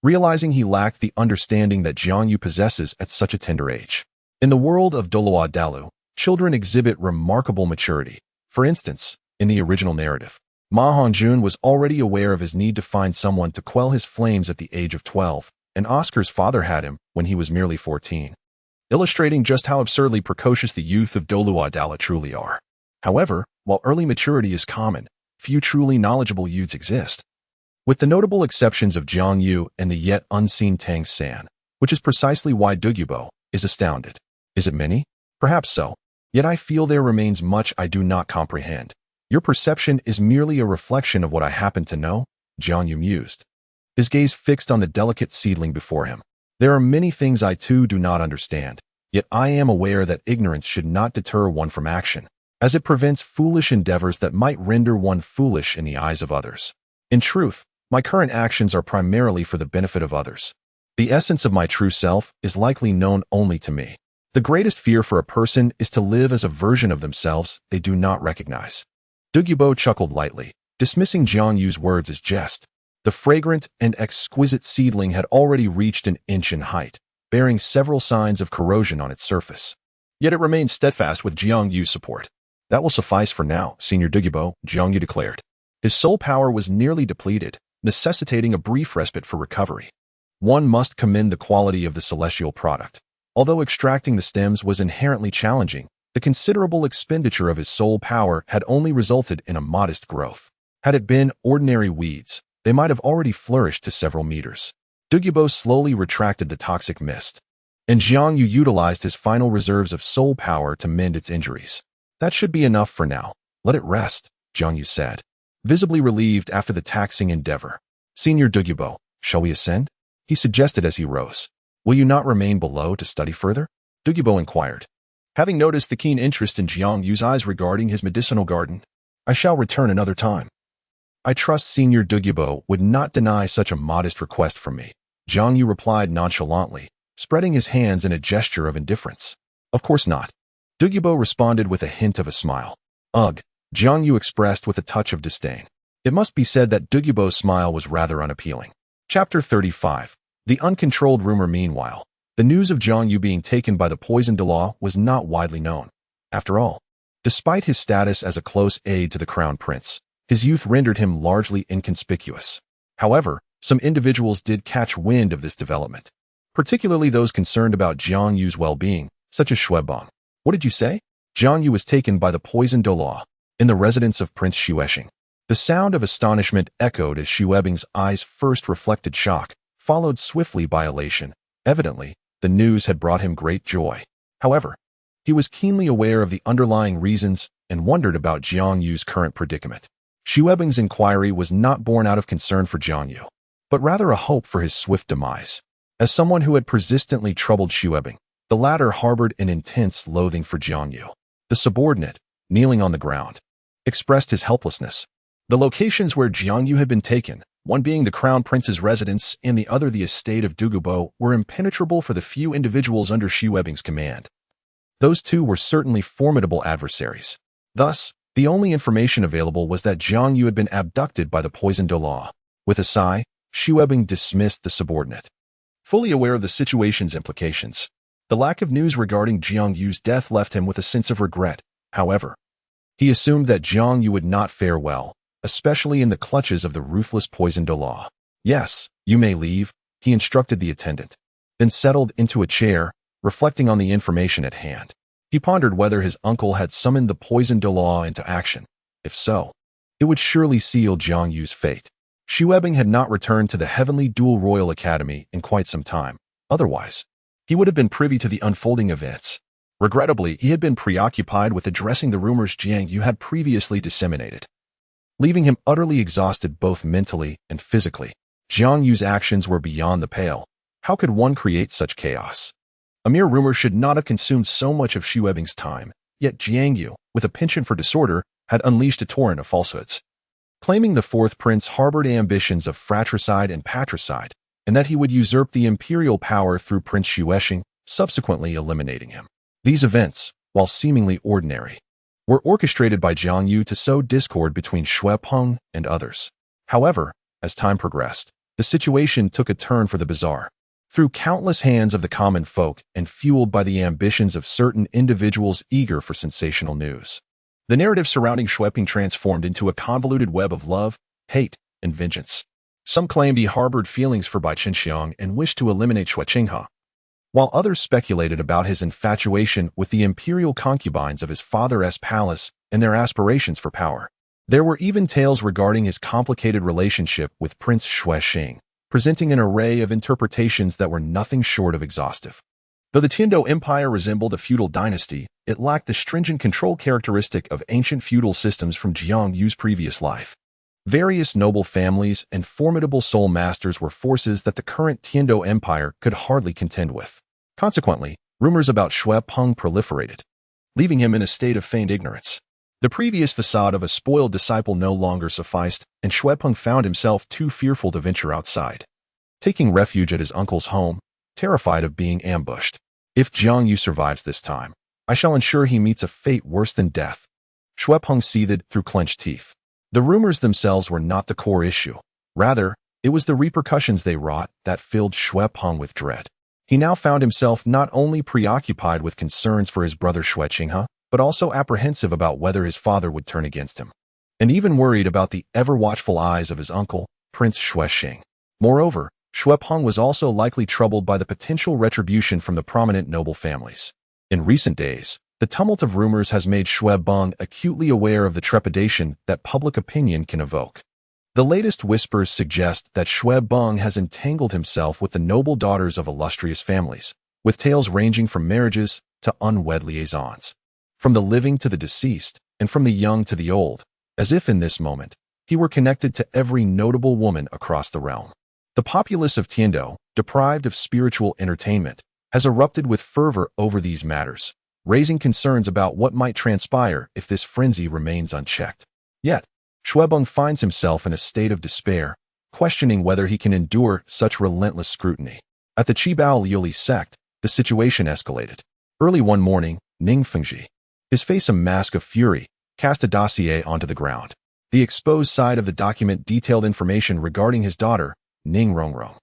Speaker 1: realizing he lacked the understanding that Jiang Yu possesses at such a tender age. In the world of Douluo, children exhibit remarkable maturity. For instance, in the original narrative, Ma Hongjun was already aware of his need to find someone to quell his flames at the age of 12, and Oscar's father had him when he was merely 14, illustrating just how absurdly precocious the youth of Douluo truly are. However, while early maturity is common, few truly knowledgeable youths exist. With the notable exceptions of Jiang Yu and the yet unseen Tang San, which is precisely why Douluo is astounded. Is it many? Perhaps so. Yet I feel there remains much I do not comprehend. Your perception is merely a reflection of what I happen to know, Jiang Yu mused, his gaze fixed on the delicate seedling before him. There are many things I too do not understand, yet I am aware that ignorance should not deter one from action, as it prevents foolish endeavors that might render one foolish in the eyes of others. In truth, my current actions are primarily for the benefit of others. The essence of my true self is likely known only to me. The greatest fear for a person is to live as a version of themselves they do not recognize. Douluo chuckled lightly, dismissing Jiang Yu's words as jest. The fragrant and exquisite seedling had already reached an inch in height, bearing several signs of corrosion on its surface. Yet it remained steadfast with Jiang Yu's support. That will suffice for now, Senior Douluo, Jiang Yu declared. His soul power was nearly depleted, necessitating a brief respite for recovery. One must commend the quality of the celestial product. Although extracting the stems was inherently challenging, the considerable expenditure of his soul power had only resulted in a modest growth. Had it been ordinary weeds, they might have already flourished to several meters. Douluo slowly retracted the toxic mist, and Jiang Yu utilized his final reserves of soul power to mend its injuries. That should be enough for now. Let it rest, Jiang Yu said, visibly relieved after the taxing endeavor. Senior Douluo, shall we ascend? He suggested as he rose. Will you not remain below to study further? Douluo inquired. Having noticed the keen interest in Jiang Yu's eyes regarding his medicinal garden, I shall return another time. I trust Senior Douluo would not deny such a modest request from me, Jiang Yu replied nonchalantly, spreading his hands in a gesture of indifference. Of course not. Douluo responded with a hint of a smile. Ugh, Jiang Yu expressed with a touch of disdain. It must be said that Douluo's smile was rather unappealing. Chapter 35. The uncontrolled rumor. Meanwhile, the news of Jiang Yu being taken by the poisoned Douluo was not widely known. After all, despite his status as a close aide to the crown prince, his youth rendered him largely inconspicuous. However, some individuals did catch wind of this development, particularly those concerned about Jiang Yu's well-being, such as Xue Qinghe. What did you say? Jiang Yu was taken by the poisoned Douluo in the residence of Prince Xue Qinghe. The sound of astonishment echoed as Xue Qinghe's eyes first reflected shock, followed swiftly by elation. Evidently, the news had brought him great joy. However, he was keenly aware of the underlying reasons and wondered about Jiang Yu's current predicament. Xue Qinghe's inquiry was not born out of concern for Jiang Yu, but rather a hope for his swift demise. As someone who had persistently troubled Xue Qinghe, the latter harbored an intense loathing for Jiang Yu. The subordinate, kneeling on the ground, expressed his helplessness. The locations where Jiang Yu had been taken, one being the crown prince's residence and the other the estate of Douluo, were impenetrable for the few individuals under Xue Qinghe's command. Those two were certainly formidable adversaries. Thus, the only information available was that Jiang Yu had been abducted by the poisoned Douluo. With a sigh, Xue Qinghe dismissed the subordinate. Fully aware of the situation's implications, the lack of news regarding Jiang Yu's death left him with a sense of regret. However, he assumed that Jiang Yu would not fare well, especially in the clutches of the ruthless poisoned Douluo. Yes, you may leave, he instructed the attendant, then settled into a chair, reflecting on the information at hand. He pondered whether his uncle had summoned the poisoned Douluo into action. If so, it would surely seal Jiang Yu's fate. Xue Qinghe had not returned to the heavenly dual royal academy in quite some time. Otherwise, he would have been privy to the unfolding events. Regrettably, he had been preoccupied with addressing the rumors Jiang Yu had previously disseminated, leaving him utterly exhausted both mentally and physically. Jiang Yu's actions were beyond the pale. How could one create such chaos? A mere rumor should not have consumed so much of Xue Qinghe's time, yet Jiang Yu, with a penchant for disorder, had unleashed a torrent of falsehoods, claiming the fourth prince harbored ambitions of fratricide and patricide, and that he would usurp the imperial power through Prince Xue Qinghe, subsequently eliminating him. These events, while seemingly ordinary, were orchestrated by Jiang Yu to sow discord between Xue Qinghe and others. However, as time progressed, the situation took a turn for the bizarre. Through countless hands of the common folk and fueled by the ambitions of certain individuals eager for sensational news, the narrative surrounding Xue Qinghe transformed into a convoluted web of love, hate, and vengeance. Some claimed he harbored feelings for Bai Qinxiang and wished to eliminate Xue Qinghe, while others speculated about his infatuation with the imperial concubines of his father's palace and their aspirations for power. There were even tales regarding his complicated relationship with Prince Xue Qinghe, presenting an array of interpretations that were nothing short of exhaustive. Though the Tiandou Empire resembled a feudal dynasty, it lacked the stringent control characteristic of ancient feudal systems from Jiang Yu's previous life. Various noble families and formidable soul masters were forces that the current Tiandou Empire could hardly contend with. Consequently, rumors about Xue Qinghe proliferated, leaving him in a state of feigned ignorance. The previous facade of a spoiled disciple no longer sufficed, and Xue Qinghe found himself too fearful to venture outside, taking refuge at his uncle's home, terrified of being ambushed. If Jiang Yu survives this time, I shall ensure he meets a fate worse than death. Xue Qinghe seethed through clenched teeth. The rumors themselves were not the core issue. Rather, it was the repercussions they wrought that filled Xue Qinghe with dread. He now found himself not only preoccupied with concerns for his brother Xue Qinghe, but also apprehensive about whether his father would turn against him, and even worried about the ever-watchful eyes of his uncle, Prince Xue Qinghe. Moreover, Xue Qinghe was also likely troubled by the potential retribution from the prominent noble families. In recent days, the tumult of rumors has made Xue Qinghe acutely aware of the trepidation that public opinion can evoke. The latest whispers suggest that Xue Qinghe has entangled himself with the noble daughters of illustrious families, with tales ranging from marriages to unwed liaisons, from the living to the deceased, and from the young to the old, as if in this moment he were connected to every notable woman across the realm. The populace of Tiandou, deprived of spiritual entertainment, has erupted with fervor over these matters, raising concerns about what might transpire if this frenzy remains unchecked. Yet, Xue Qinghe finds himself in a state of despair, questioning whether he can endure such relentless scrutiny. At the Qibao Liuli sect, the situation escalated. Early one morning, Ning Fengji, his face a mask of fury, cast a dossier onto the ground. The exposed side of the document detailed information regarding his daughter, Ning Rongrong.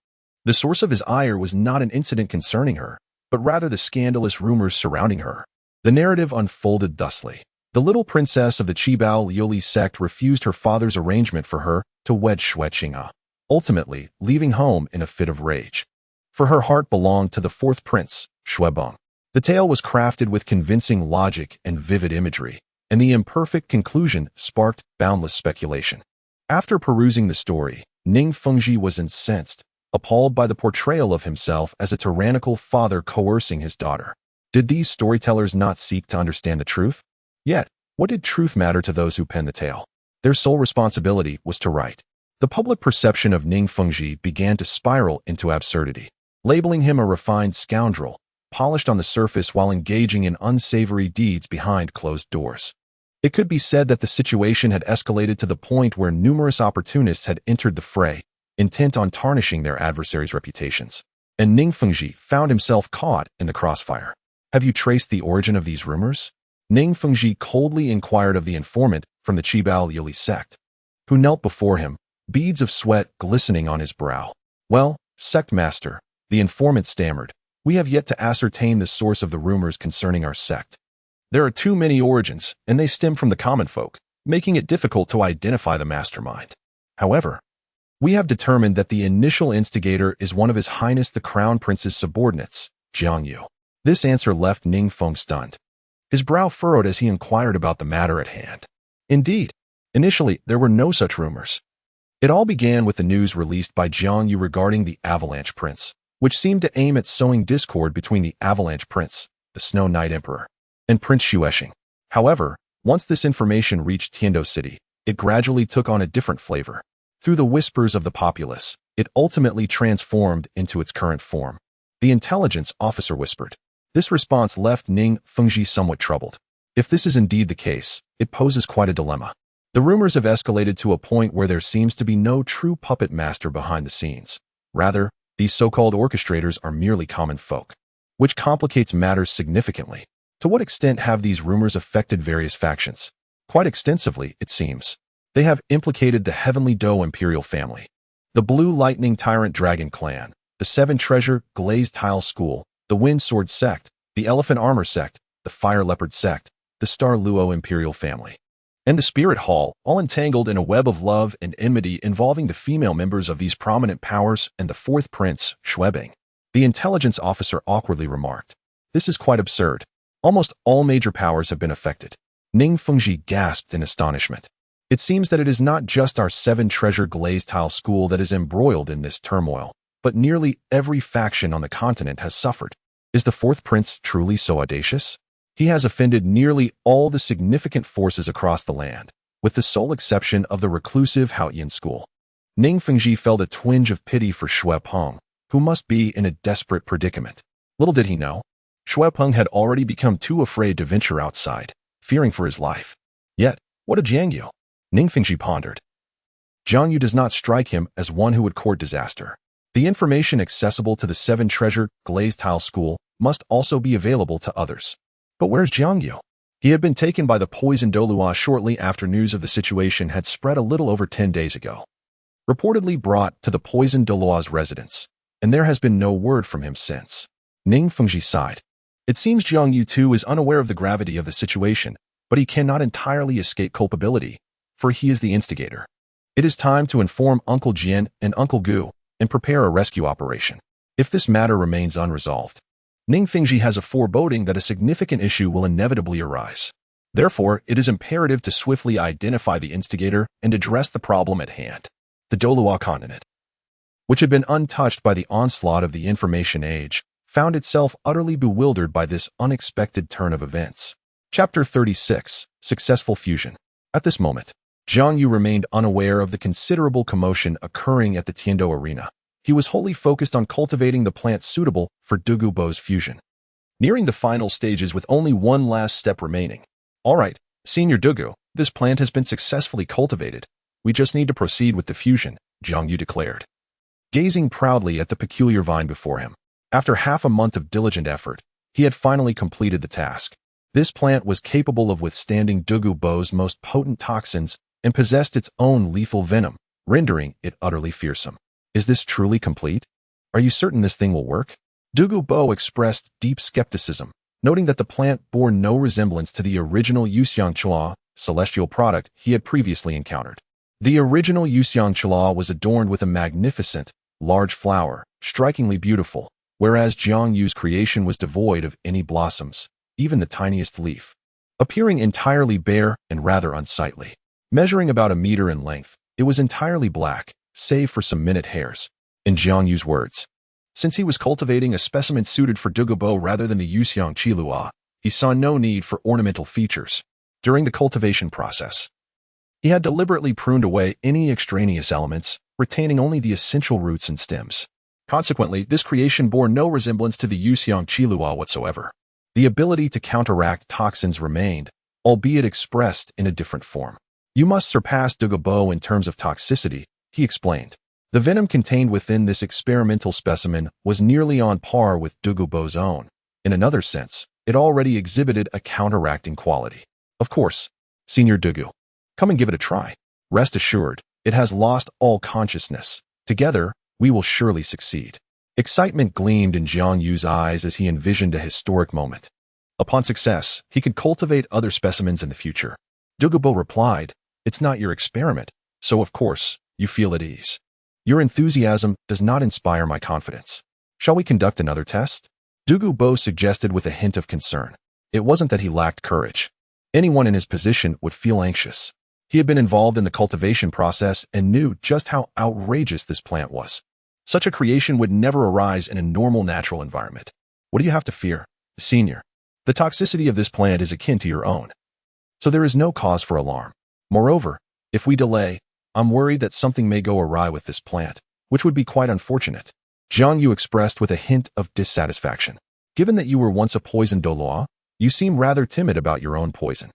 Speaker 1: The source of his ire was not an incident concerning her, but rather the scandalous rumors surrounding her. The narrative unfolded thusly. The little princess of the Qibao Liuli sect refused her father's arrangement for her to wed Xue Qinghe, ultimately leaving home in a fit of rage. For her heart belonged to the fourth prince, Xue Qinghe. The tale was crafted with convincing logic and vivid imagery, and the imperfect conclusion sparked boundless speculation. After perusing the story, Ning Fengji was incensed, appalled by the portrayal of himself as a tyrannical father coercing his daughter. Did these storytellers not seek to understand the truth? Yet, what did truth matter to those who penned the tale? Their sole responsibility was to write. The public perception of Ning Fengji began to spiral into absurdity, labeling him a refined scoundrel, polished on the surface while engaging in unsavory deeds behind closed doors. It could be said that the situation had escalated to the point where numerous opportunists had entered the fray, intent on tarnishing their adversaries' reputations. And Ning Fengji found himself caught in the crossfire. Have you traced the origin of these rumors? Ning Fengji coldly inquired of the informant from the Qibao Liuli sect, who knelt before him, beads of sweat glistening on his brow. Well, sect master, the informant stammered, we have yet to ascertain the source of the rumors concerning our sect. There are too many origins, and they stem from the common folk, making it difficult to identify the mastermind. However, we have determined that the initial instigator is one of His Highness the Crown Prince's subordinates, Jiang Yu. This answer left Ning Feng stunned. His brow furrowed as he inquired about the matter at hand. Indeed, initially there were no such rumors. It all began with the news released by Jiang Yu regarding the Avalanche Prince, which seemed to aim at sowing discord between the Avalanche Prince, the Snow Knight Emperor, and Prince Xue Qinghe. However, once this information reached Tiandou City, it gradually took on a different flavor. Through the whispers of the populace, it ultimately transformed into its current form. The intelligence officer whispered. This response left Ning Fengji somewhat troubled. If this is indeed the case, it poses quite a dilemma. The rumors have escalated to a point where there seems to be no true puppet master behind the scenes. Rather, these so-called orchestrators are merely common folk, which complicates matters significantly. To what extent have these rumors affected various factions? Quite extensively, it seems. They have implicated the Heavenly Douluo Imperial family, the Blue Lightning Tyrant Dragon clan, the Seven Treasure Glazed Tile School, the Wind Sword sect, the Elephant Armor sect, the Fire Leopard sect, the Star Luo Imperial family, and the Spirit Hall, all entangled in a web of love and enmity involving the female members of these prominent powers and the fourth prince, Xue Qinghe. The intelligence officer awkwardly remarked. This is quite absurd. Almost all major powers have been affected. Ning Fengji gasped in astonishment. It seems that it is not just our seven-treasure glazed tile school that is embroiled in this turmoil, but nearly every faction on the continent has suffered. Is the fourth prince truly so audacious? He has offended nearly all the significant forces across the land, with the sole exception of the reclusive Haotian school. Ning Fengji felt a twinge of pity for Xue Qinghe, who must be in a desperate predicament. Little did he know, Xue Qinghe had already become too afraid to venture outside, fearing for his life. Yet, what of Jiang Yu? Ning Fengji pondered. Jiang Yu does not strike him as one who would court disaster. The information accessible to the seven-treasure glazed tile school must also be available to others. But where's Jiang Yu? He had been taken by the poisoned Douluo shortly after news of the situation had spread a little over 10 days ago. Reportedly brought to the poisoned Douluo's residence, and there has been no word from him since. Ning Fengji sighed. It seems Jiang Yu too is unaware of the gravity of the situation, but he cannot entirely escape culpability, for he is the instigator. It is time to inform Uncle Jian and Uncle Gu and prepare a rescue operation. If this matter remains unresolved, Ning Fengji has a foreboding that a significant issue will inevitably arise. Therefore, it is imperative to swiftly identify the instigator and address the problem at hand. The Douluo Continent, which had been untouched by the onslaught of the information age, found itself utterly bewildered by this unexpected turn of events. Chapter 36, Successful Fusion. At this moment, Jiang Yu remained unaware of the considerable commotion occurring at the Tiandou arena. He was wholly focused on cultivating the plant suitable for Douluo Bo's fusion. Nearing the final stages with only one last step remaining. All right, Senior Douluo, this plant has been successfully cultivated. We just need to proceed with the fusion, Jiang Yu declared, gazing proudly at the peculiar vine before him. After half a month of diligent effort, he had finally completed the task. This plant was capable of withstanding Douluo Bo's most potent toxins and possessed its own lethal venom, rendering it utterly fearsome. Is this truly complete? Are you certain this thing will work? Douluo Bo expressed deep skepticism, noting that the plant bore no resemblance to the original Yuxiang celestial product he had previously encountered. The original Yuxiang was adorned with a magnificent, large flower, strikingly beautiful, whereas Jiang Yu's creation was devoid of any blossoms, even the tiniest leaf, appearing entirely bare and rather unsightly. Measuring about a meter in length, it was entirely black, save for some minute hairs. In Jiang Yu's words, since he was cultivating a specimen suited for Douluo Bo rather than the Yuxiang, he saw no need for ornamental features. During the cultivation process, he had deliberately pruned away any extraneous elements, retaining only the essential roots and stems. Consequently, this creation bore no resemblance to the Yuxiang whatsoever. The ability to counteract toxins remained, albeit expressed in a different form. You must surpass Douluo Bo in terms of toxicity, he explained. The venom contained within this experimental specimen was nearly on par with Douluo Bo's own. In another sense, it already exhibited a counteracting quality. Of course, Senior Douluo, come and give it a try. Rest assured, it has lost all consciousness. Together, we will surely succeed. Excitement gleamed in Jiang Yu's eyes as he envisioned a historic moment. Upon success, he could cultivate other specimens in the future. Douluo Bo replied, "It's not your experiment, so of course, you feel at ease. Your enthusiasm does not inspire my confidence. Shall we conduct another test?" Douluo Bo suggested with a hint of concern. It wasn't that he lacked courage. Anyone in his position would feel anxious. He had been involved in the cultivation process and knew just how outrageous this plant was. Such a creation would never arise in a normal natural environment. What do you have to fear, Senior? The toxicity of this plant is akin to your own, so there is no cause for alarm. Moreover, if we delay, I'm worried that something may go awry with this plant, which would be quite unfortunate. Jiang Yu expressed with a hint of dissatisfaction. Given that you were once a poisoned Douluo, you seem rather timid about your own poison.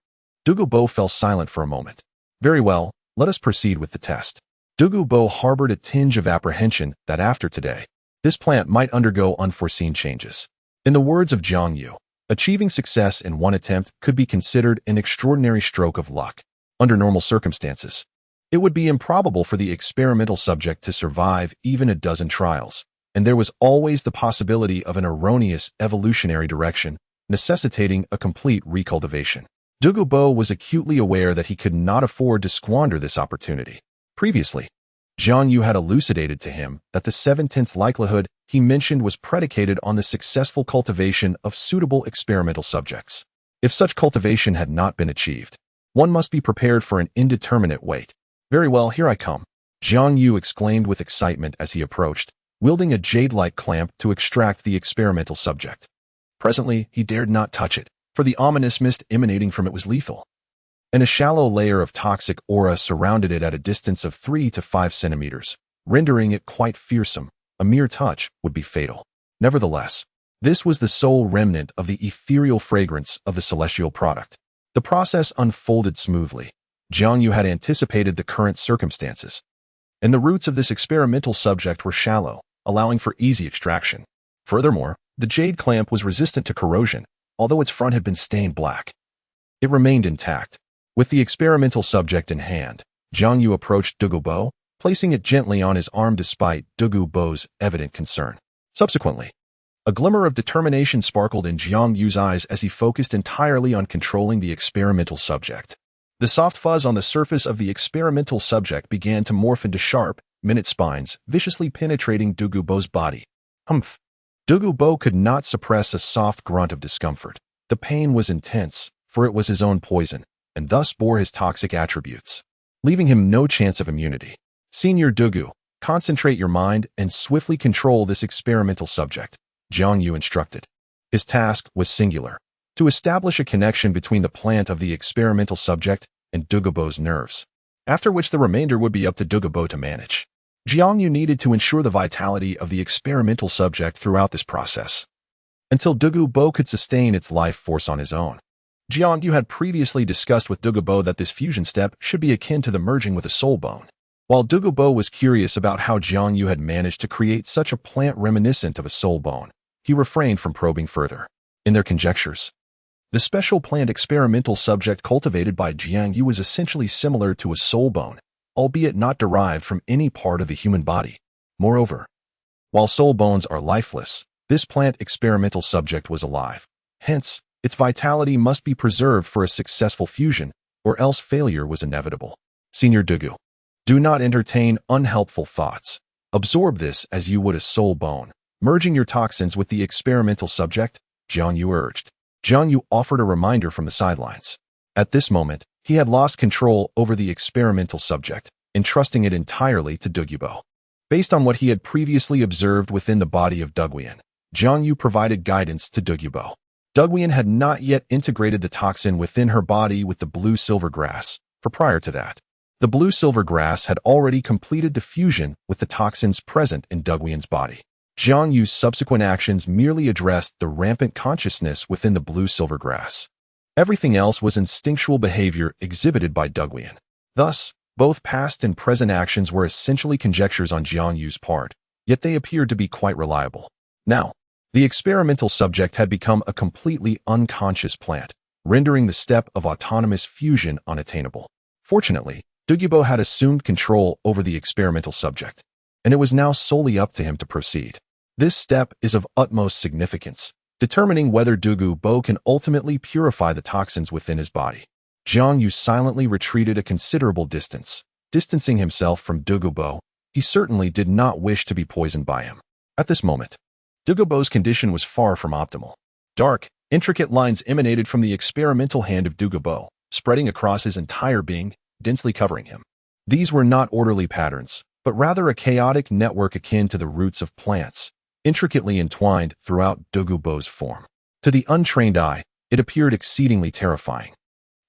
Speaker 1: Douluo Bo fell silent for a moment. Very well, let us proceed with the test. Douluo Bo harbored a tinge of apprehension that after today, this plant might undergo unforeseen changes. In the words of Jiang Yu, achieving success in one attempt could be considered an extraordinary stroke of luck. Under normal circumstances, it would be improbable for the experimental subject to survive even a dozen trials, and there was always the possibility of an erroneous evolutionary direction, necessitating a complete recultivation. Douluo Bo was acutely aware that he could not afford to squander this opportunity. Previously, Jiang Yu had elucidated to him that the 7/10 likelihood he mentioned was predicated on the successful cultivation of suitable experimental subjects. If such cultivation had not been achieved, One must be prepared for an indeterminate wait. Very well, here I come. Jiang Yu exclaimed with excitement as he approached, wielding a jade-like clamp to extract the experimental subject. Presently, he dared not touch it, for the ominous mist emanating from it was lethal, and a shallow layer of toxic aura surrounded it at a distance of 3 to 5 centimeters, rendering it quite fearsome. A mere touch would be fatal. Nevertheless, this was the sole remnant of the ethereal fragrance of the celestial product. The process unfolded smoothly. Jiang Yu had anticipated the current circumstances, and the roots of this experimental subject were shallow, allowing for easy extraction. Furthermore, the jade clamp was resistant to corrosion, although its front had been stained black. It remained intact. With the experimental subject in hand, Jiang Yu approached Douluo Bo, placing it gently on his arm despite Douluo Bo's evident concern. Subsequently, a glimmer of determination sparkled in Jiang Yu's eyes as he focused entirely on controlling the experimental subject. The soft fuzz on the surface of the experimental subject began to morph into sharp, minute spines, viciously penetrating Douluo Bo's body. Humph! Douluo Bo could not suppress a soft grunt of discomfort. The pain was intense, for it was his own poison, and thus bore his toxic attributes, leaving him no chance of immunity. Senior Douluo, concentrate your mind and swiftly control this experimental subject, Jiang Yu instructed. His task was singular: to establish a connection between the plant of the experimental subject and Douluo Bo's nerves, after which the remainder would be up to Douluo Bo to manage. Jiang Yu needed to ensure the vitality of the experimental subject throughout this process, until Douluo Bo could sustain its life force on his own. Jiang Yu had previously discussed with Douluo Bo that this fusion step should be akin to the merging with a soul bone. While Douluo Bo was curious about how Jiang Yu had managed to create such a plant reminiscent of a soul bone, he refrained from probing further. In their conjectures, the special plant experimental subject cultivated by Jiang Yu was essentially similar to a soul bone, albeit not derived from any part of the human body. Moreover, while soul bones are lifeless, this plant experimental subject was alive. Hence, its vitality must be preserved for a successful fusion, or else failure was inevitable. Senior Douluo, do not entertain unhelpful thoughts. Absorb this as you would a soul bone, merging your toxins with the experimental subject, Jiang Yu urged. Jiang Yu offered a reminder from the sidelines. At this moment, he had lost control over the experimental subject, entrusting it entirely to Douluo Bo. Based on what he had previously observed within the body of Douluo, Jiang Yu provided guidance to Douluo Bo. Douluo had not yet integrated the toxin within her body with the blue-silver grass, for prior to that, the blue-silver grass had already completed the fusion with the toxins present in Douluo's body. Jiang Yu's subsequent actions merely addressed the rampant consciousness within the blue-silver grass. Everything else was instinctual behavior exhibited by Douluo. Thus, both past and present actions were essentially conjectures on Jiang Yu's part, yet they appeared to be quite reliable. Now, the experimental subject had become a completely unconscious plant, rendering the step of autonomous fusion unattainable. Fortunately, Douluo Bo had assumed control over the experimental subject, and it was now solely up to him to proceed. This step is of utmost significance, determining whether Douluo Bo can ultimately purify the toxins within his body. Jiang Yu silently retreated a considerable distance. Distancing himself from Douluo Bo, he certainly did not wish to be poisoned by him. At this moment, Douluo Bo's condition was far from optimal. Dark, intricate lines emanated from the experimental hand of Douluo Bo, spreading across his entire being, densely covering him. These were not orderly patterns, but rather a chaotic network akin to the roots of plants, intricately entwined throughout Douluo Bo's form. To the untrained eye, it appeared exceedingly terrifying,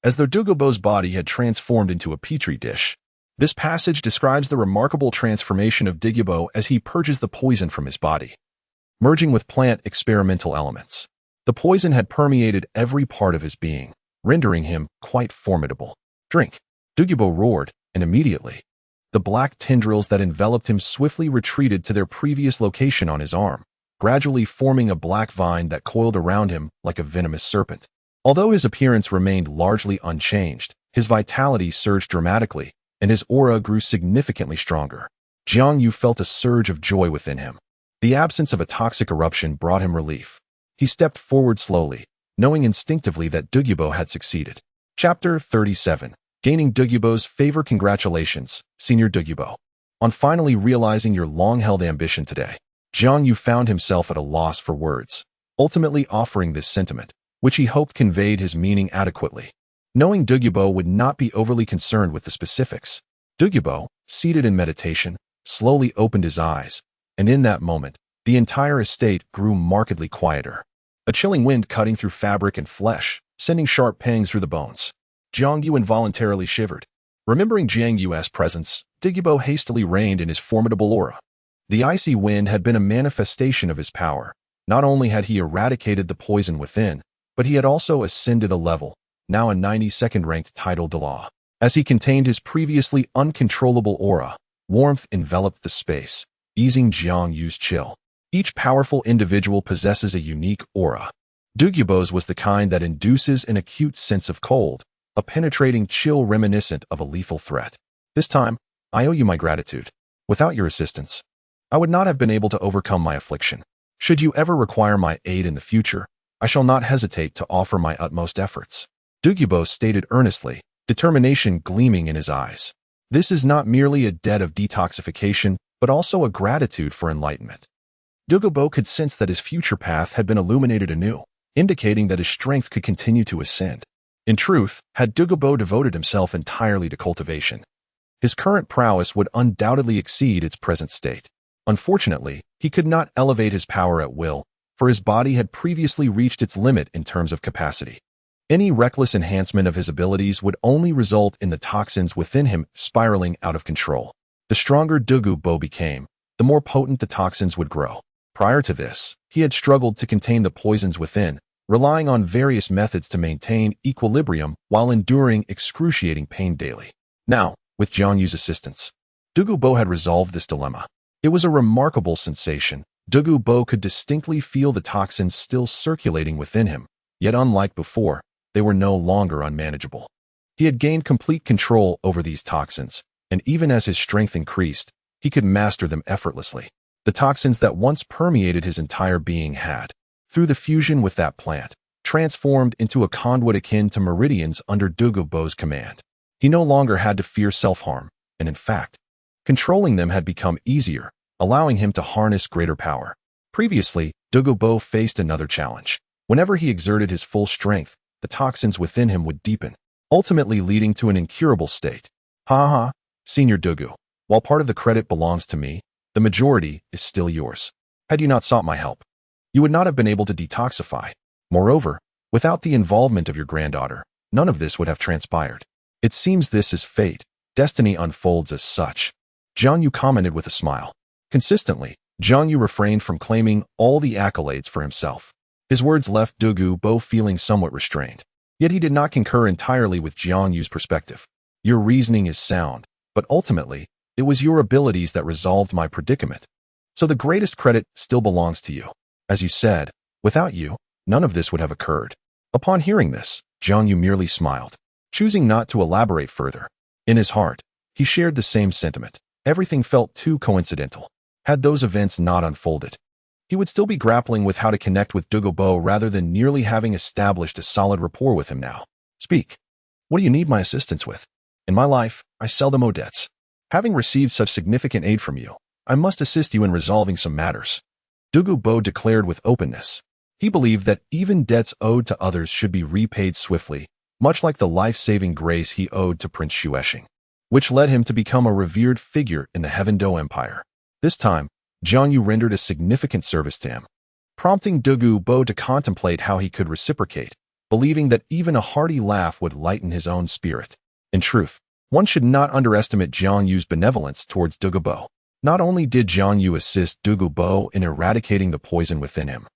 Speaker 1: as though Douluo Bo's body had transformed into a petri dish. This passage describes the remarkable transformation of Douluo Bo as he purges the poison from his body, merging with plant experimental elements. The poison had permeated every part of his being, rendering him quite formidable. Drink! Douluo Bo roared, and immediately, the black tendrils that enveloped him swiftly retreated to their previous location on his arm, gradually forming a black vine that coiled around him like a venomous serpent. Although his appearance remained largely unchanged, his vitality surged dramatically, and his aura grew significantly stronger. Jiang Yu felt a surge of joy within him. The absence of a toxic eruption brought him relief. He stepped forward slowly, knowing instinctively that Douluo Bo had succeeded. Chapter 37. Gaining Douluo Bo's favor. Congratulations, Senior Douluo Bo, on finally realizing your long-held ambition today. Jiang Yu found himself at a loss for words, ultimately offering this sentiment, which he hoped conveyed his meaning adequately. Knowing Douluo would not be overly concerned with the specifics, Douluo, seated in meditation, slowly opened his eyes, and in that moment, the entire estate grew markedly quieter. A chilling wind cutting through fabric and flesh, sending sharp pangs through the bones. Jiang Yu involuntarily shivered. Remembering Jiang Yu's presence, Douluo hastily reined in his formidable aura. The icy wind had been a manifestation of his power. Not only had he eradicated the poison within, but he had also ascended a level, now a 92nd ranked title Douluo. As he contained his previously uncontrollable aura, warmth enveloped the space, easing Jiang Yu's chill. Each powerful individual possesses a unique aura. Douluo's was the kind that induces an acute sense of cold, a penetrating chill reminiscent of a lethal threat. This time, I owe you my gratitude. Without your assistance, I would not have been able to overcome my affliction. Should you ever require my aid in the future, I shall not hesitate to offer my utmost efforts. Douluo stated earnestly, determination gleaming in his eyes. This is not merely a debt of detoxification, but also a gratitude for enlightenment. Douluo could sense that his future path had been illuminated anew, indicating that his strength could continue to ascend. In truth, had Douluo devoted himself entirely to cultivation, his current prowess would undoubtedly exceed its present state. Unfortunately, he could not elevate his power at will, for his body had previously reached its limit in terms of capacity. Any reckless enhancement of his abilities would only result in the toxins within him spiraling out of control. The stronger Douluo became, the more potent the toxins would grow. Prior to this, he had struggled to contain the poisons within, relying on various methods to maintain equilibrium while enduring excruciating pain daily. Now, with Jiang Yu's assistance, Douluo had resolved this dilemma. It was a remarkable sensation. Douluo could distinctly feel the toxins still circulating within him, yet unlike before, they were no longer unmanageable. He had gained complete control over these toxins, and even as his strength increased, he could master them effortlessly. The toxins that once permeated his entire being had, through the fusion with that plant, transformed into a conduit akin to meridians under Douluo's command. He no longer had to fear self-harm, and in fact, controlling them had become easier, allowing him to harness greater power. Previously, Douluo faced another challenge. Whenever he exerted his full strength, the toxins within him would deepen, ultimately leading to an incurable state. Ha, Senior Douluo, while part of the credit belongs to me, the majority is still yours. Had you not sought my help, you would not have been able to detoxify. Moreover, without the involvement of your granddaughter, none of this would have transpired. It seems this is fate. Destiny unfolds as such. Jiang Yu commented with a smile. Consistently, Jiang Yu refrained from claiming all the accolades for himself. His words left Douluo feeling somewhat restrained. Yet he did not concur entirely with Jiang Yu's perspective. Your reasoning is sound, but ultimately, it was your abilities that resolved my predicament. So the greatest credit still belongs to you. As you said, without you, none of this would have occurred. Upon hearing this, Jiang Yu merely smiled, choosing not to elaborate further. In his heart, he shared the same sentiment. Everything felt too coincidental. Had those events not unfolded, he would still be grappling with how to connect with Douluo rather than nearly having established a solid rapport with him now. Speak. What do you need my assistance with? In my life, I seldom owe debts. Having received such significant aid from you, I must assist you in resolving some matters. Douluo declared with openness. He believed that even debts owed to others should be repaid swiftly, much like the life-saving grace he owed to Prince Xue Qinghe, which led him to become a revered figure in the Tiandou Empire. This time, Jiang Yu rendered a significant service to him, prompting Douluo to contemplate how he could reciprocate, believing that even a hearty laugh would lighten his own spirit. In truth, one should not underestimate Jiang Yu's benevolence towards Douluo. Not only did Jiang Yu assist Douluo in eradicating the poison within him,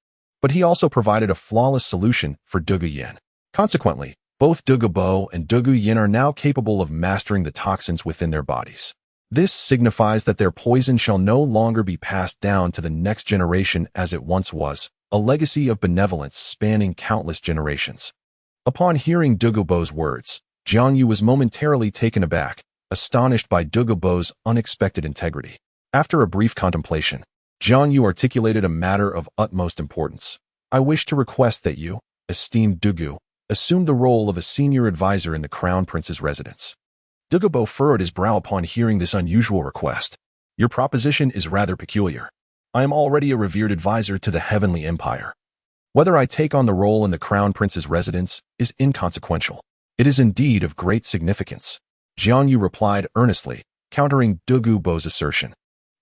Speaker 1: but he also provided a flawless solution for Douluo. Consequently, both Douluo and Douluo are now capable of mastering the toxins within their bodies. This signifies that their poison shall no longer be passed down to the next generation as it once was, a legacy of benevolence spanning countless generations. Upon hearing Douluo's words, Jiang Yu was momentarily taken aback, astonished by Douluo's unexpected integrity. After a brief contemplation, Jiang Yu articulated a matter of utmost importance. I wish to request that you, esteemed Douluo, assume the role of a senior advisor in the Crown Prince's residence. Douluo furrowed his brow upon hearing this unusual request. Your proposition is rather peculiar. I am already a revered advisor to the Heavenly Empire. Whether I take on the role in the Crown Prince's residence is inconsequential. It is indeed of great significance. Jiang Yu replied earnestly, countering Douluo Bo's assertion.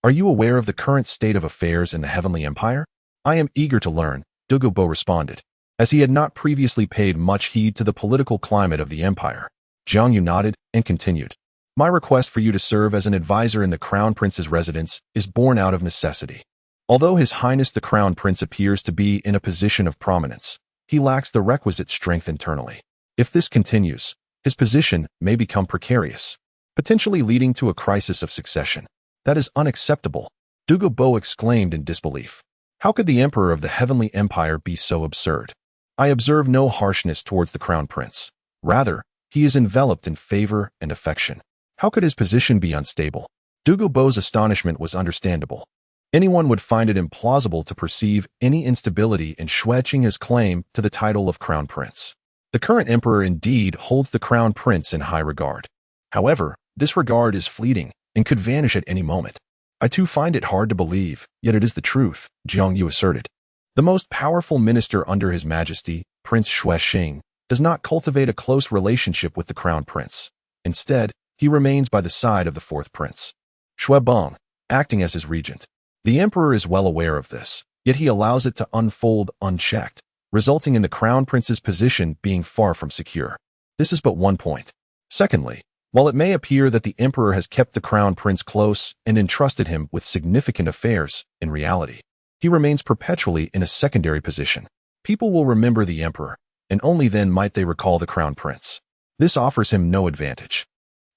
Speaker 1: Are you aware of the current state of affairs in the Heavenly Empire? I am eager to learn, Douluo Bo responded, as he had not previously paid much heed to the political climate of the empire. Jiang Yu nodded and continued. My request for you to serve as an advisor in the Crown Prince's residence is born out of necessity. Although His Highness the Crown Prince appears to be in a position of prominence, he lacks the requisite strength internally. If this continues, his position may become precarious, potentially leading to a crisis of succession. That is unacceptable, Douluo Bo exclaimed in disbelief. How could the Emperor of the Heavenly Empire be so absurd? I observe no harshness towards the Crown Prince. Rather, he is enveloped in favor and affection. How could his position be unstable? Douluo Bo's astonishment was understandable. Anyone would find it implausible to perceive any instability in Xue Qinghe's claim to the title of Crown Prince. The current emperor indeed holds the Crown Prince in high regard. However, this regard is fleeting and could vanish at any moment. I too find it hard to believe, yet it is the truth, Jiang Yu asserted. The most powerful minister under His Majesty, Prince Xue Qinghe, does not cultivate a close relationship with the Crown Prince. Instead, he remains by the side of the fourth prince, Xue Bong, acting as his regent. The emperor is well aware of this, yet he allows it to unfold unchecked, resulting in the Crown Prince's position being far from secure. This is but one point. Secondly, while it may appear that the emperor has kept the Crown Prince close and entrusted him with significant affairs, in reality, he remains perpetually in a secondary position. People will remember the emperor, and only then might they recall the Crown Prince. This offers him no advantage.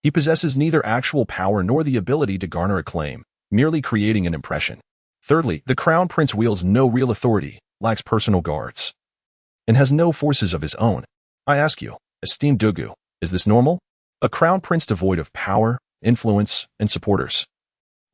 Speaker 1: He possesses neither actual power nor the ability to garner acclaim, merely creating an impression. Thirdly, the Crown Prince wields no real authority, lacks personal guards, and has no forces of his own. I ask you, esteemed Douluo, is this normal? A Crown Prince devoid of power, influence, and supporters.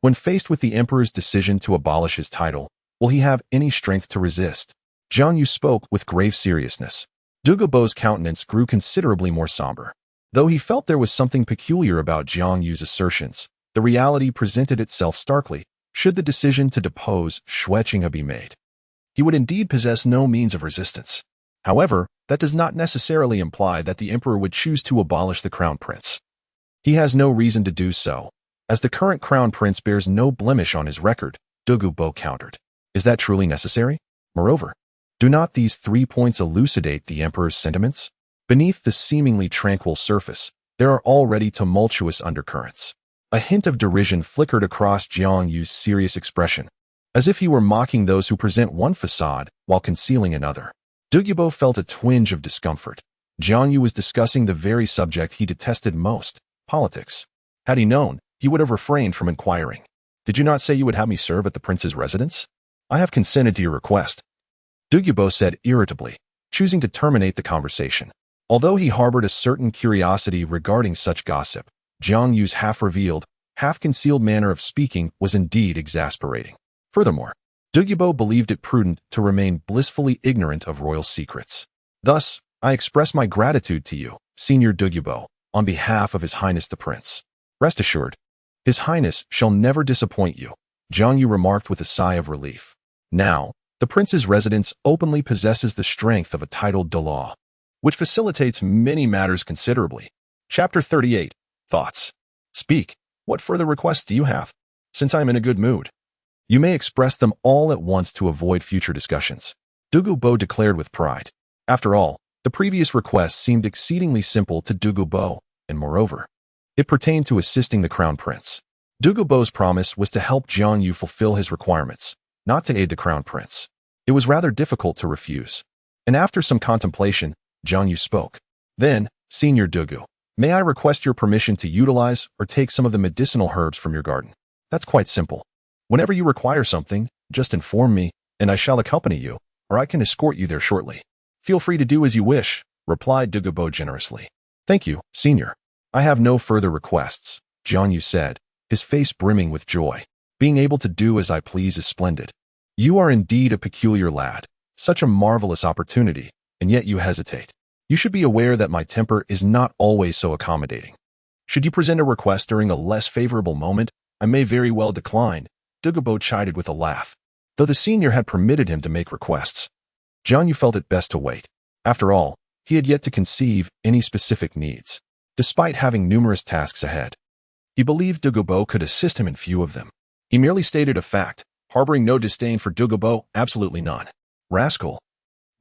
Speaker 1: When faced with the emperor's decision to abolish his title, will he have any strength to resist? Jiang Yu spoke with grave seriousness. Douluo Bo's countenance grew considerably more somber. Though he felt there was something peculiar about Jiang Yu's assertions, the reality presented itself starkly. Should the decision to depose Xue Qinghe be made, he would indeed possess no means of resistance. However, that does not necessarily imply that the emperor would choose to abolish the Crown Prince. He has no reason to do so, as the current Crown Prince bears no blemish on his record, Douluo Bo countered. Is that truly necessary? Moreover, do not these 3 points elucidate the emperor's sentiments? Beneath the seemingly tranquil surface, there are already tumultuous undercurrents. A hint of derision flickered across Jiang Yu's serious expression, as if he were mocking those who present one facade while concealing another. Douluo Bo felt a twinge of discomfort. Jiang Yu was discussing the very subject he detested most, politics. Had he known, he would have refrained from inquiring. Did you not say you would have me serve at the prince's residence? I have consented to your request, Douluo Bo said irritably, choosing to terminate the conversation. Although he harbored a certain curiosity regarding such gossip, Jiang Yu's half-revealed, half-concealed manner of speaking was indeed exasperating. Furthermore, Douluo Bo believed it prudent to remain blissfully ignorant of royal secrets. Thus, I express my gratitude to you, Senior Douluo Bo, on behalf of His Highness the Prince. Rest assured, His Highness shall never disappoint you, Jiang Yu remarked with a sigh of relief. Now, the prince's residence openly possesses the strength of a titled Douluo, which facilitates many matters considerably. Chapter 38. Thoughts. Speak. What further requests do you have? Since I am in a good mood, you may express them all at once to avoid future discussions, Douluo Bo declared with pride. After all, the previous request seemed exceedingly simple to Douluo Bo, and moreover, it pertained to assisting the Crown Prince. Douluo Bo's promise was to help Jiang Yu fulfill his requirements, not to aid the Crown Prince. It was rather difficult to refuse. And after some contemplation, Jiang Yu spoke. Then, Senior Douluo, may I request your permission to utilize or take some of the medicinal herbs from your garden? That's quite simple. Whenever you require something, just inform me, and I shall accompany you, or I can escort you there shortly. Feel free to do as you wish, replied Douluo Bo generously. Thank you, Senior. I have no further requests, Jiang Yu said, his face brimming with joy. Being able to do as I please is splendid. You are indeed a peculiar lad, such a marvelous opportunity, and yet you hesitate. You should be aware that my temper is not always so accommodating. Should you present a request during a less favorable moment, I may very well decline, Douluo Bo chided with a laugh. Though the senior had permitted him to make requests, Jiang Yu felt it best to wait. After all, He had yet to conceive any specific needs, despite having numerous tasks ahead. He believed Douluo could assist him in few of them. He merely stated a fact, harboring no disdain for Douluo, absolutely none. Rascal,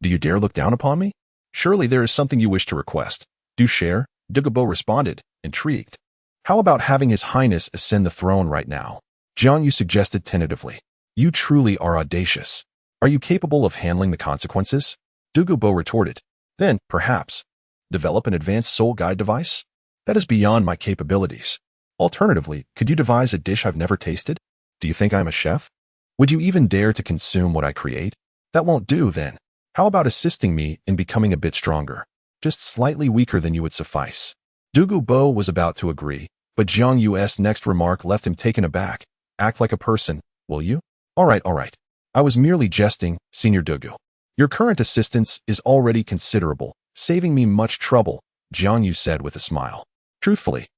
Speaker 1: do you dare look down upon me? Surely there is something you wish to request. Do share, Douluo responded, intrigued. How about having His Highness ascend the throne right now? Jiang Yu suggested tentatively. You truly are audacious. Are you capable of handling the consequences? Douluo retorted. Then, perhaps, develop an advanced soul guide device? That is beyond my capabilities. Alternatively, could you devise a dish I've never tasted? Do you think I'm a chef? Would you even dare to consume what I create? That won't do, then. How about assisting me in becoming a bit stronger? Just slightly weaker than you would suffice. Douluo was about to agree, but Jiang Yu's next remark left him taken aback. Act like a person, will you? All right. I was merely jesting, Senior Douluo. Your current assistance is already considerable, saving me much trouble, Jiang Yu said with a smile. Truthfully,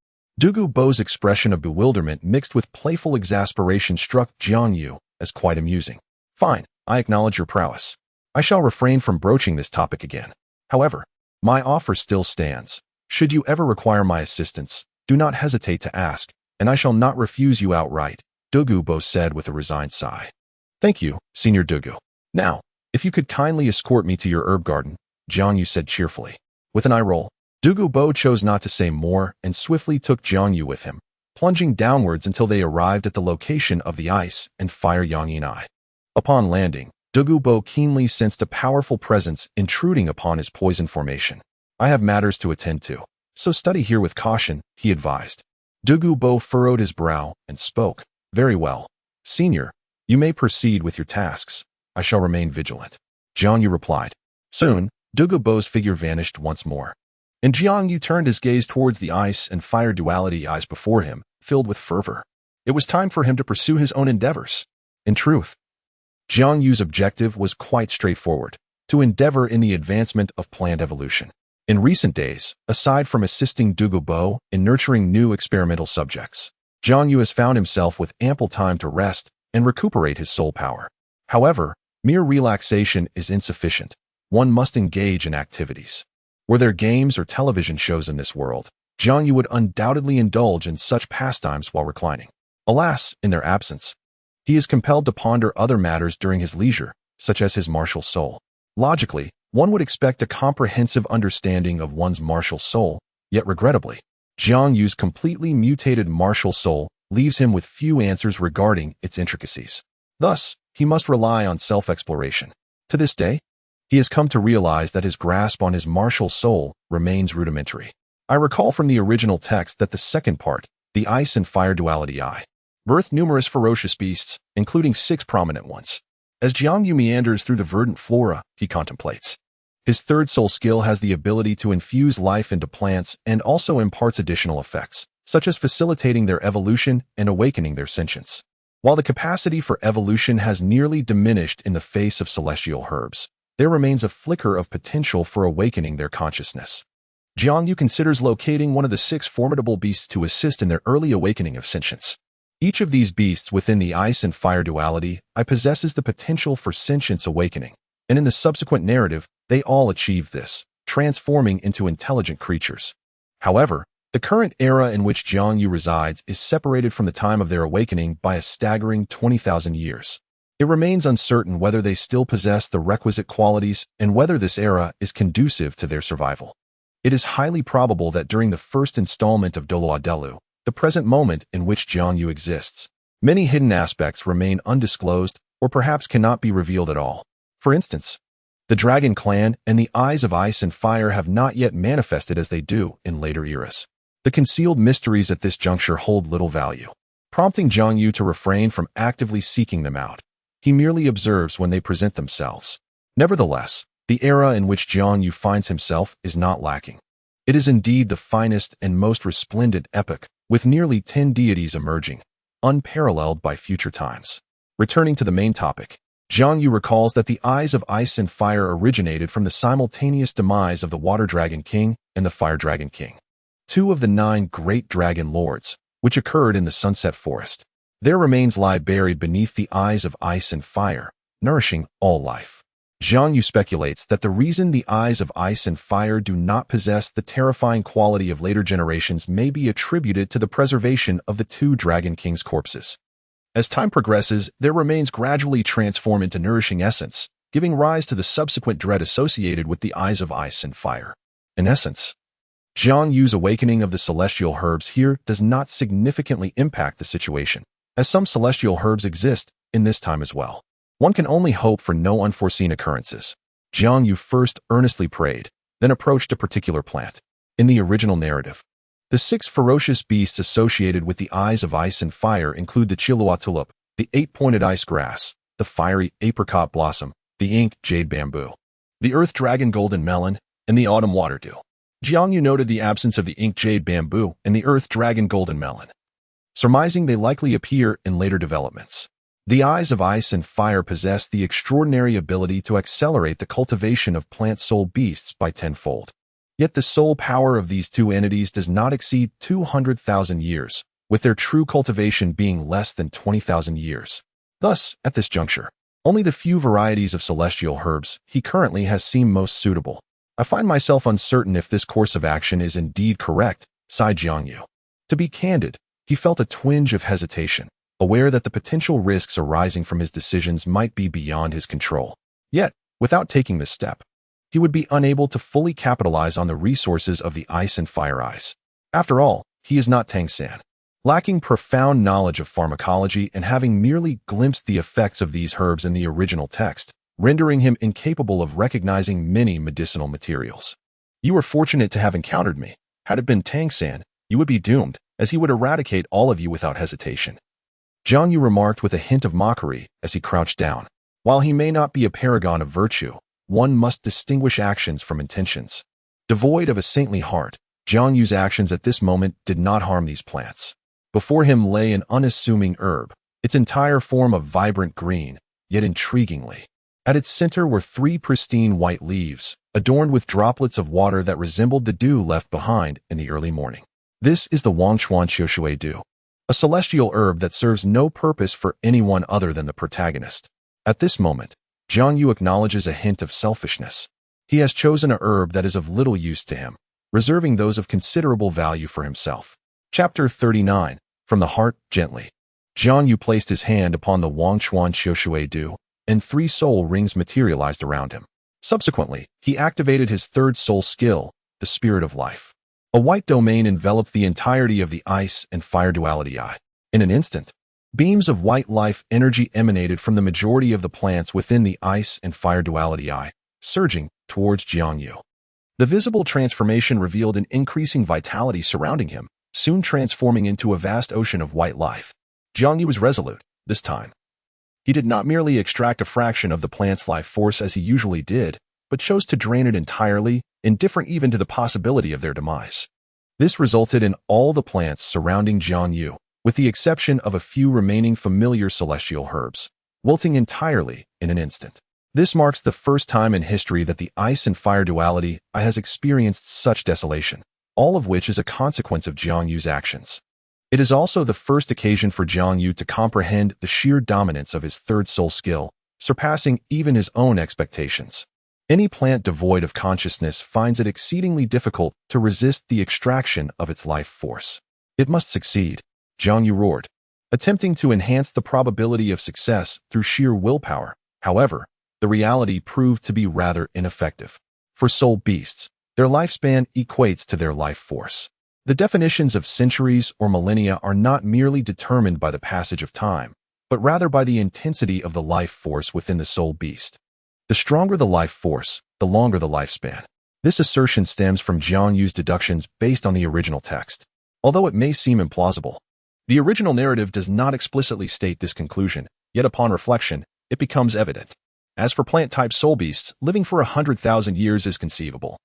Speaker 1: Douluo's expression of bewilderment mixed with playful exasperation struck Jiang Yu as quite amusing. Fine, I acknowledge your prowess. I shall refrain from broaching this topic again. However, my offer still stands. Should you ever require my assistance, do not hesitate to ask, and I shall not refuse you outright, Douluo said with a resigned sigh. Thank you, Senior Douluo. Now, if you could kindly escort me to your herb garden, Jiang Yu said cheerfully. With an eye roll, Douluo chose not to say more and swiftly took Jiang Yu with him, plunging downwards until they arrived at the location of the ice and fire Yangyin Eye. Upon landing, Douluo keenly sensed a powerful presence intruding upon his poison formation. I have matters to attend to, so study here with caution, he advised. Douluo furrowed his brow and spoke. Very well. Senior, you may proceed with your tasks. I shall remain vigilant. Jiang Yu replied. Soon, Douluo's figure vanished once more. And Jiang Yu turned his gaze towards the ice and fire duality eyes before him, filled with fervor. It was time for him to pursue his own endeavors. In truth, Jiang Yu's objective was quite straightforward, to endeavor in the advancement of plant evolution. In recent days, aside from assisting Douluo in nurturing new experimental subjects, Jiang Yu has found himself with ample time to rest and recuperate his soul power. However, mere relaxation is insufficient. One must engage in activities. Were there games or television shows in this world, Jiang Yu would undoubtedly indulge in such pastimes while reclining. Alas, in their absence, he is compelled to ponder other matters during his leisure, such as his martial soul. Logically, one would expect a comprehensive understanding of one's martial soul, yet regrettably, Jiang Yu's completely mutated martial soul leaves him with few answers regarding its intricacies. Thus, he must rely on self-exploration. To this day, he has come to realize that his grasp on his martial soul remains rudimentary. I recall from the original text that the second part, the ice and fire duality eye, birthed numerous ferocious beasts, including 6 prominent ones. As Jiang Yu meanders through the verdant flora, he contemplates. His third soul skill has the ability to infuse life into plants and also imparts additional effects, such as facilitating their evolution and awakening their sentience. While the capacity for evolution has nearly diminished in the face of celestial herbs, there remains a flicker of potential for awakening their consciousness. Jiang Yu considers locating one of the 6 formidable beasts to assist in their early awakening of sentience. Each of these beasts within the ice and fire duality possesses the potential for sentience awakening, and in the subsequent narrative, they all achieve this, transforming into intelligent creatures. However, the current era in which Jiang Yu resides is separated from the time of their awakening by a staggering 20,000 years. It remains uncertain whether they still possess the requisite qualities and whether this era is conducive to their survival. It is highly probable that during the first installment of Douluo, the present moment in which Jiang Yu exists, many hidden aspects remain undisclosed or perhaps cannot be revealed at all. For instance, the Dragon Clan and the Eyes of Ice and Fire have not yet manifested as they do in later eras. The concealed mysteries at this juncture hold little value, prompting Jiang Yu to refrain from actively seeking them out. He merely observes when they present themselves. Nevertheless, the era in which Jiang Yu finds himself is not lacking. It is indeed the finest and most resplendent epoch, with nearly 10 deities emerging, unparalleled by future times. Returning to the main topic, Jiang Yu recalls that the Eyes of Ice and Fire originated from the simultaneous demise of the Water Dragon King and the Fire Dragon King, 2 of the 9 great dragon lords, which occurred in the Sunset Forest. Their remains lie buried beneath the Eyes of Ice and Fire, nourishing all life. Jiang Yu speculates that the reason the eyes of ice and fire do not possess the terrifying quality of later generations may be attributed to the preservation of the two Dragon King's corpses. As time progresses, their remains gradually transform into nourishing essence, giving rise to the subsequent dread associated with the eyes of ice and fire. In essence, Jiang Yu's awakening of the celestial herbs here does not significantly impact the situation, as some celestial herbs exist in this time as well. One can only hope for no unforeseen occurrences. Jiang Yu first earnestly prayed, then approached a particular plant. In the original narrative, the 6 ferocious beasts associated with the eyes of ice and fire include the Qiluo tulip, the 8-pointed ice grass, the fiery apricot blossom, the ink jade bamboo, the earth dragon golden melon, and the autumn water dew. Jiang Yu noted the absence of the ink jade bamboo and the earth dragon golden melon, surmising they likely appear in later developments. The eyes of ice and fire possess the extraordinary ability to accelerate the cultivation of plant soul beasts by tenfold. Yet the soul power of these two entities does not exceed 200,000 years, with their true cultivation being less than 20,000 years. Thus, at this juncture, only the few varieties of celestial herbs he currently has seem most suitable. I find myself uncertain if this course of action is indeed correct, sighed Jiang Yu. To be candid, he felt a twinge of hesitation, aware that the potential risks arising from his decisions might be beyond his control. Yet, without taking this step, he would be unable to fully capitalize on the resources of the ice and fire eyes. After all, he is not Tang San. Lacking profound knowledge of pharmacology and having merely glimpsed the effects of these herbs in the original text, rendering him incapable of recognizing many medicinal materials. You were fortunate to have encountered me. Had it been Tang San, you would be doomed, as he would eradicate all of you without hesitation. Jiang Yu remarked with a hint of mockery as he crouched down. While he may not be a paragon of virtue, one must distinguish actions from intentions. Devoid of a saintly heart, Jiang Yu's actions at this moment did not harm these plants. Before him lay an unassuming herb, its entire form of vibrant green, yet intriguingly. At its center were 3 pristine white leaves, adorned with droplets of water that resembled the dew left behind in the early morning. This is the Wangchuan Qiushui dew, a celestial herb that serves no purpose for anyone other than the protagonist. At this moment, Jiang Yu acknowledges a hint of selfishness. He has chosen a herb that is of little use to him, reserving those of considerable value for himself. Chapter 39. From the Heart, Gently. Jiang Yu placed his hand upon the Wangchuan Qiushui dew, and 3 soul rings materialized around him. Subsequently, he activated his 3rd soul skill, the Spirit of Life. A white domain enveloped the entirety of the ice and fire duality eye. In an instant, beams of white life energy emanated from the majority of the plants within the ice and fire duality eye, surging towards Jiang Yu. The visible transformation revealed an increasing vitality surrounding him, soon transforming into a vast ocean of white life. Jiang Yu was resolute, this time. He did not merely extract a fraction of the plant's life force as he usually did, but chose to drain it entirely, indifferent even to the possibility of their demise. This resulted in all the plants surrounding Jiang Yu, with the exception of a few remaining familiar celestial herbs, wilting entirely in an instant. This marks the first time in history that the ice and fire duality has experienced such desolation, all of which is a consequence of Jiang Yu's actions. It is also the first occasion for Jiang Yu to comprehend the sheer dominance of his 3rd soul skill, surpassing even his own expectations. Any plant devoid of consciousness finds it exceedingly difficult to resist the extraction of its life force. It must succeed, Jiang Yu roared, attempting to enhance the probability of success through sheer willpower. However, the reality proved to be rather ineffective. For soul beasts, their lifespan equates to their life force. The definitions of centuries or millennia are not merely determined by the passage of time, but rather by the intensity of the life force within the soul beast. The stronger the life force, the longer the lifespan. This assertion stems from Jiang Yu's deductions based on the original text. Although it may seem implausible, the original narrative does not explicitly state this conclusion, yet upon reflection, it becomes evident. As for plant-type soul beasts, living for 100,000 years is conceivable,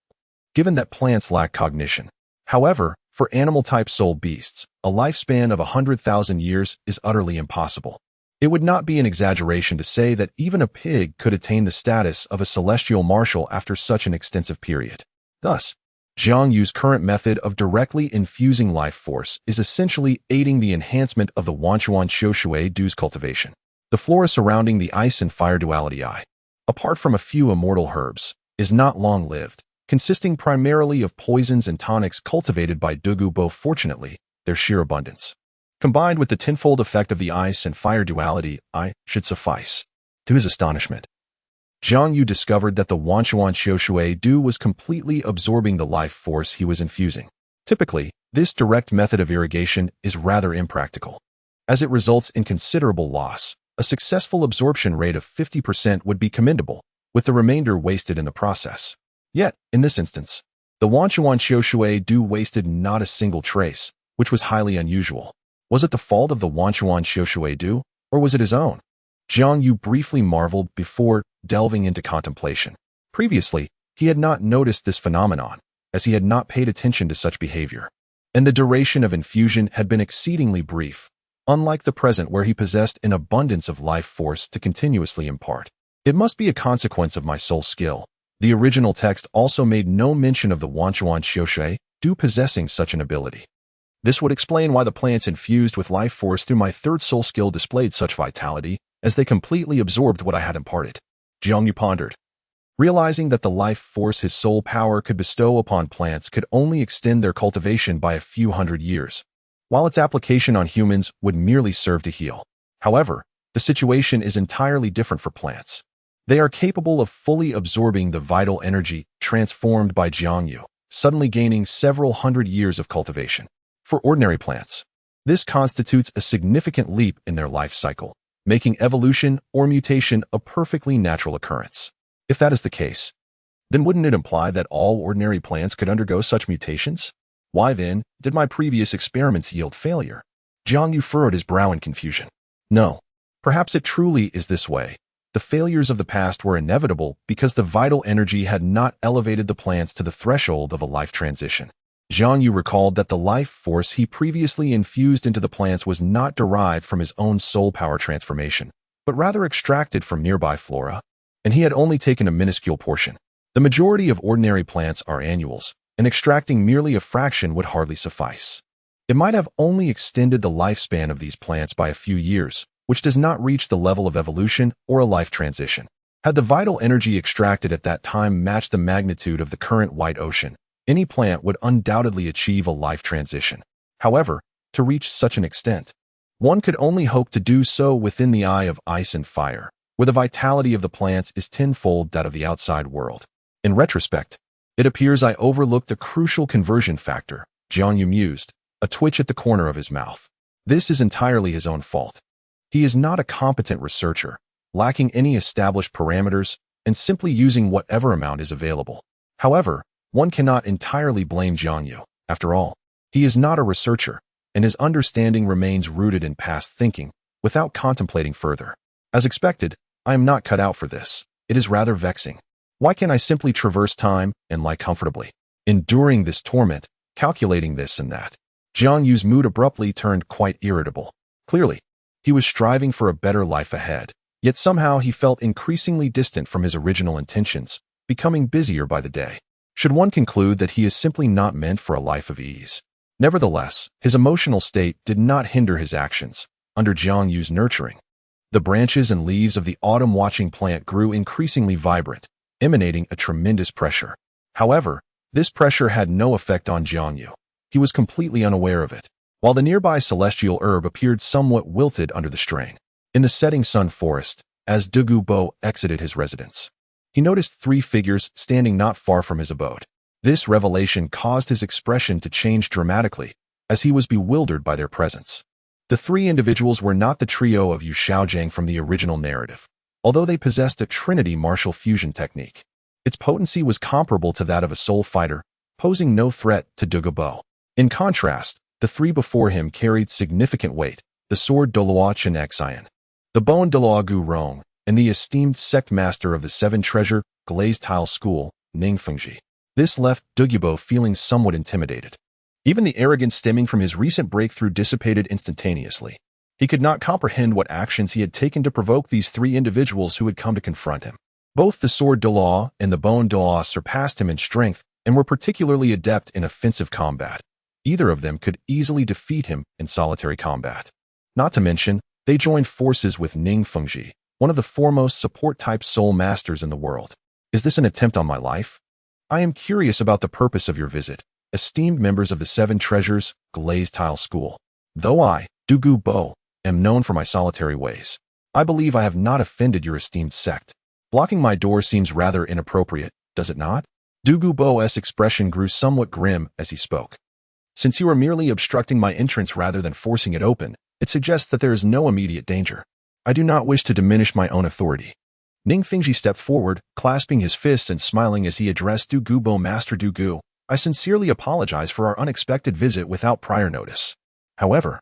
Speaker 1: given that plants lack cognition. However, for animal-type soul beasts, a lifespan of 100,000 years is utterly impossible. It would not be an exaggeration to say that even a pig could attain the status of a celestial marshal after such an extensive period. Thus, Jiang Yu's current method of directly infusing life force is essentially aiding the enhancement of the Wangchuan Qiushui dew's cultivation. The flora surrounding the ice and fire duality eye. apart from a few immortal herbs, is not long-lived, consisting primarily of poisons and tonics cultivated by Douluo. Fortunately, their sheer abundance, combined with the tenfold effect of the ice and fire duality, should suffice. To his astonishment, Jiang Yu discovered that the Wanchuan was completely absorbing the life force he was infusing. Typically, this direct method of irrigation is rather impractical, as it results in considerable loss. A successful absorption rate of 50% would be commendable, with the remainder wasted in the process. Yet, in this instance, the Wanchuan wasted not a single trace, which was highly unusual. Was it the fault of the Wanchuan, or was it his own? Jiang Yu briefly marveled before delving into contemplation. Previously, he had not noticed this phenomenon, as he had not paid attention to such behavior, and the duration of infusion had been exceedingly brief, unlike the present where he possessed an abundance of life force to continuously impart. It must be a consequence of my soul skill. The original text also made no mention of the Wanchuan possessing such an ability. This would explain why the plants infused with life force through my third soul skill displayed such vitality, as they completely absorbed what I had imparted. Jiang Yu pondered, realizing that the life force his soul power could bestow upon plants could only extend their cultivation by a few hundred years, while its application on humans would merely serve to heal. However, the situation is entirely different for plants. They are capable of fully absorbing the vital energy transformed by Jiang Yu, suddenly gaining several hundred years of cultivation. For ordinary plants, this constitutes a significant leap in their life cycle, making evolution or mutation a perfectly natural occurrence. If that is the case, then wouldn't it imply that all ordinary plants could undergo such mutations? Why then did my previous experiments yield failure? Jiang Yu furrowed his brow in confusion. No, perhaps it truly is this way. The failures of the past were inevitable because the vital energy had not elevated the plants to the threshold of a life transition. Jiang Yu recalled that the life force he previously infused into the plants was not derived from his own soul power transformation, but rather extracted from nearby flora, and he had only taken a minuscule portion. The majority of ordinary plants are annuals, and extracting merely a fraction would hardly suffice. It might have only extended the lifespan of these plants by a few years, which does not reach the level of evolution or a life transition. Had the vital energy extracted at that time matched the magnitude of the current white ocean, any plant would undoubtedly achieve a life transition. However, to reach such an extent, one could only hope to do so within the eye of ice and fire, where the vitality of the plants is tenfold that of the outside world. In retrospect, it appears I overlooked a crucial conversion factor, Jiang Yu mused, a twitch at the corner of his mouth. This is entirely his own fault. He is not a competent researcher, lacking any established parameters, and simply using whatever amount is available. However, one cannot entirely blame Jiang Yu. After all, he is not a researcher, and his understanding remains rooted in past thinking, without contemplating further. As expected, I am not cut out for this. It is rather vexing. Why can't I simply traverse time and lie comfortably, enduring this torment, calculating this and that? Jiang Yu's mood abruptly turned quite irritable. Clearly, he was striving for a better life ahead, yet somehow he felt increasingly distant from his original intentions, becoming busier by the day. Should one conclude that he is simply not meant for a life of ease? Nevertheless, his emotional state did not hinder his actions. Under Jiang Yu's nurturing, the branches and leaves of the autumn watching plant grew increasingly vibrant, emanating a tremendous pressure. However, this pressure had no effect on Jiang Yu. He was completely unaware of it, while the nearby celestial herb appeared somewhat wilted under the strain. In the setting sun forest, as Douluo exited his residence, he noticed 3 figures standing not far from his abode. This revelation caused his expression to change dramatically, as he was bewildered by their presence. The 3 individuals were not the trio of Yu Shaojiang from the original narrative, although they possessed a Trinity martial fusion technique. Its potency was comparable to that of a soul fighter, posing no threat to Douluo. In contrast, the 3 before him carried significant weight: the sword Douluo Continent, the bone Douluo Rong, and the esteemed sect master of the 7 treasure glazed tile school, Ningfengji. This left Douluo feeling somewhat intimidated. Even the arrogance stemming from his recent breakthrough dissipated instantaneously. He could not comprehend what actions he had taken to provoke these 3 individuals who had come to confront him. Both the sword Douluo and the bone Douluo surpassed him in strength and were particularly adept in offensive combat. Either of them could easily defeat him in solitary combat. Not to mention, they joined forces with Ningfengji, one of the foremost support-type soul masters in the world. Is this an attempt on my life? I am curious about the purpose of your visit, esteemed members of the Seven Treasures Glazed Tile School. Though I, Douluo Bo, am known for my solitary ways, I believe I have not offended your esteemed sect. Blocking my door seems rather inappropriate, does it not? Douluo Bo's expression grew somewhat grim as he spoke. Since you are merely obstructing my entrance rather than forcing it open, it suggests that there is no immediate danger. I do not wish to diminish my own authority. Ning Fengji stepped forward, clasping his fists and smiling as he addressed Douluo Bo. Master Douluo, I sincerely apologize for our unexpected visit without prior notice. However,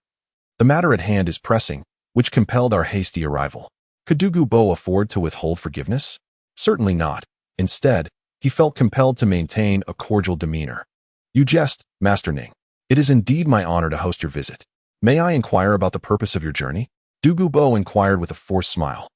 Speaker 1: the matter at hand is pressing, which compelled our hasty arrival. Could Douluo Bo afford to withhold forgiveness? Certainly not. Instead, he felt compelled to maintain a cordial demeanor. You jest, Master Ning. It is indeed my honor to host your visit. May I inquire about the purpose of your journey? Douluo Bo inquired with a forced smile.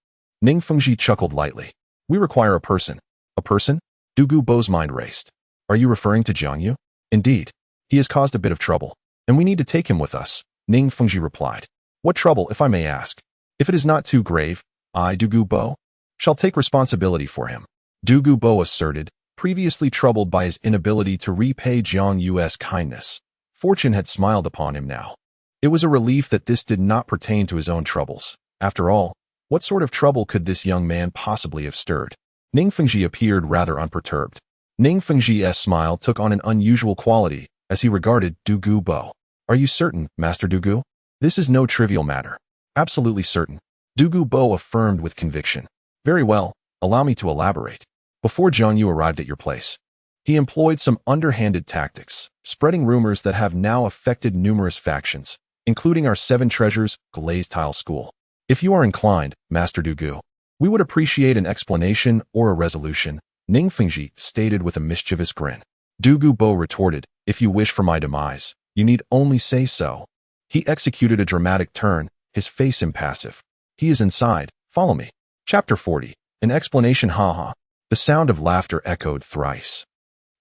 Speaker 1: Ning Fengji chuckled lightly. We require a person. A person? Douluo Bo's mind raced. Are you referring to Jiang Yu? Indeed. He has caused a bit of trouble, and we need to take him with us, Ning Fengji replied. What trouble, if I may ask? If it is not too grave, I, Douluo Bo, shall take responsibility for him, Douluo Bo asserted, previously troubled by his inability to repay Jiang Yu's kindness. Fortune had smiled upon him now. It was a relief that this did not pertain to his own troubles. After all, what sort of trouble could this young man possibly have stirred? Ning Fengji appeared rather unperturbed. Ning Fengji's smile took on an unusual quality as he regarded Douluo Bo. Are you certain, Master Douluo? This is no trivial matter. Absolutely certain, Douluo Bo affirmed with conviction. Very well, allow me to elaborate. Before Jiang Yu arrived at your place, he employed some underhanded tactics, spreading rumors that have now affected numerous factions, including our Seven Treasures Glazed Tile School. If you are inclined, Master Douluo, we would appreciate an explanation or a resolution, Ning Fengji stated with a mischievous grin. Douluo Bo retorted, if you wish for my demise, you need only say so. He executed a dramatic turn, his face impassive. He is inside, follow me. Chapter 40, an explanation haha. The sound of laughter echoed thrice.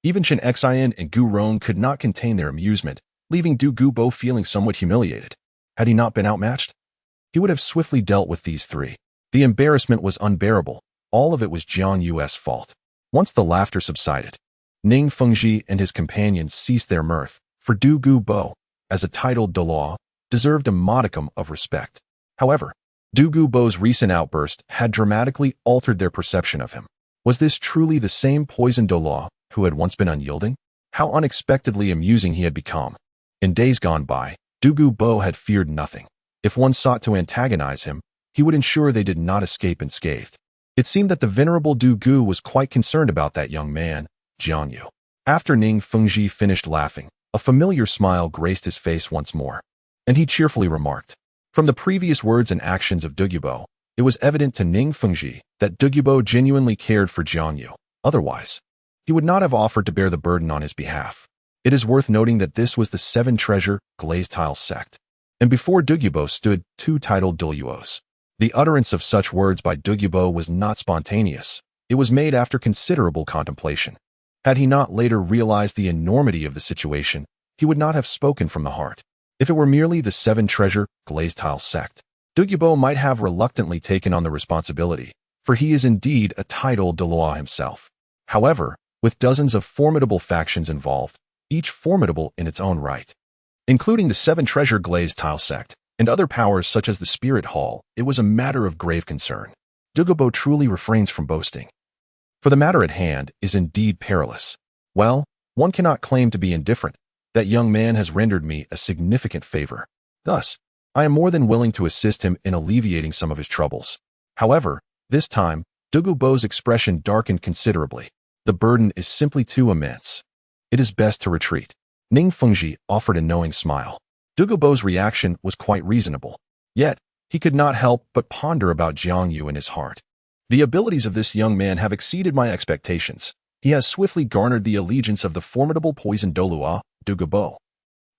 Speaker 1: Even Chen Xian and Gu Rong could not contain their amusement, leaving Douluo Bo feeling somewhat humiliated. Had he not been outmatched? He would have swiftly dealt with these three. The embarrassment was unbearable. All of it was Jiang Yu's fault. Once the laughter subsided, Ning Fengji and his companions ceased their mirth, for Douluo Bo, as a titled Douluo, deserved a modicum of respect. However, Douluo Bo's recent outburst had dramatically altered their perception of him. Was this truly the same poisoned Douluo who had once been unyielding? How unexpectedly amusing he had become. In days gone by, Douluo Bo had feared nothing. If one sought to antagonize him, he would ensure they did not escape unscathed. It seemed that the venerable Douluo was quite concerned about that young man, Jiang Yu. After Ning Fengji finished laughing, a familiar smile graced his face once more, and he cheerfully remarked. From the previous words and actions of Douluo Bo, it was evident to Ning Fengji that Douluo Bo genuinely cared for Jiang Yu. Otherwise, he would not have offered to bear the burden on his behalf. It is worth noting that this was the Seven Treasure Glazed Tile sect, and before Douluo Bo stood two titled Douluos. The utterance of such words by Douluo Bo was not spontaneous. It was made after considerable contemplation. Had he not later realized the enormity of the situation, he would not have spoken from the heart. If it were merely the Seven Treasure Glazed Tile sect, Douluo Bo might have reluctantly taken on the responsibility, for he is indeed a titled Douluo himself. However, with dozens of formidable factions involved, each formidable in its own right, including the Seven Treasure Glazed Tile sect, and other powers such as the Spirit Hall, it was a matter of grave concern. Douluo Bo truly refrains from boasting. For the matter at hand is indeed perilous. Well, one cannot claim to be indifferent. That young man has rendered me a significant favor. Thus, I am more than willing to assist him in alleviating some of his troubles. However, this time, Douluo Bo's expression darkened considerably. The burden is simply too immense. It is best to retreat. Ning Fengji offered a knowing smile. Douluo Bo's reaction was quite reasonable. Yet, he could not help but ponder about Jiang Yu in his heart. The abilities of this young man have exceeded my expectations. He has swiftly garnered the allegiance of the formidable poisoned Douluo, Douluo Bo,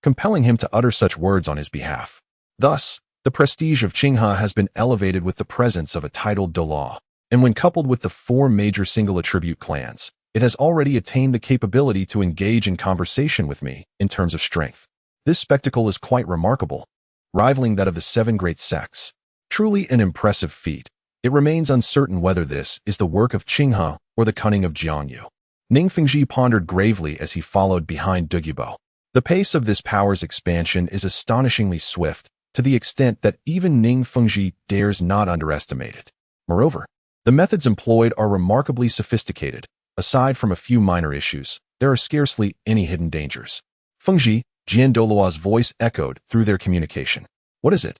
Speaker 1: compelling him to utter such words on his behalf. Thus, the prestige of Qinghe has been elevated with the presence of a titled Douluo, and when coupled with the four major single attribute clans, it has already attained the capability to engage in conversation with me in terms of strength. This spectacle is quite remarkable, rivaling that of the seven great sects. Truly an impressive feat. It remains uncertain whether this is the work of Qinghe or the cunning of Jiang Yu. Ning Fengzhi pondered gravely as he followed behind Douluo. The pace of this power's expansion is astonishingly swift, to the extent that even Ning Fengzhi dares not underestimate it. Moreover, the methods employed are remarkably sophisticated. Aside from a few minor issues, there are scarcely any hidden dangers. Fengzhi, Jian Douluo's voice echoed through their communication. What is it?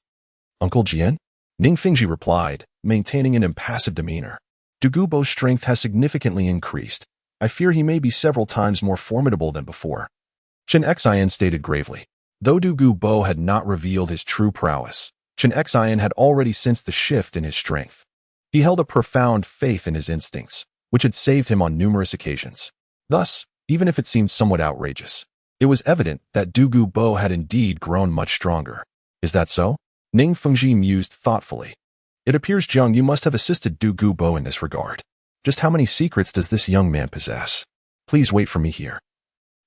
Speaker 1: Uncle Jian? Ning Fengzhi replied, maintaining an impassive demeanor. Douluo's strength has significantly increased. I fear he may be several times more formidable than before. Qian Renxue stated gravely. Though Douluo had not revealed his true prowess, Qian Renxue had already sensed the shift in his strength. He held a profound faith in his instincts, which had saved him on numerous occasions. Thus, even if it seemed somewhat outrageous, it was evident that Douluo had indeed grown much stronger. Is that so? Ning Fengzhi mused thoughtfully. It appears Jiang Yu must have assisted Douluo in this regard. Just how many secrets does this young man possess? Please wait for me here.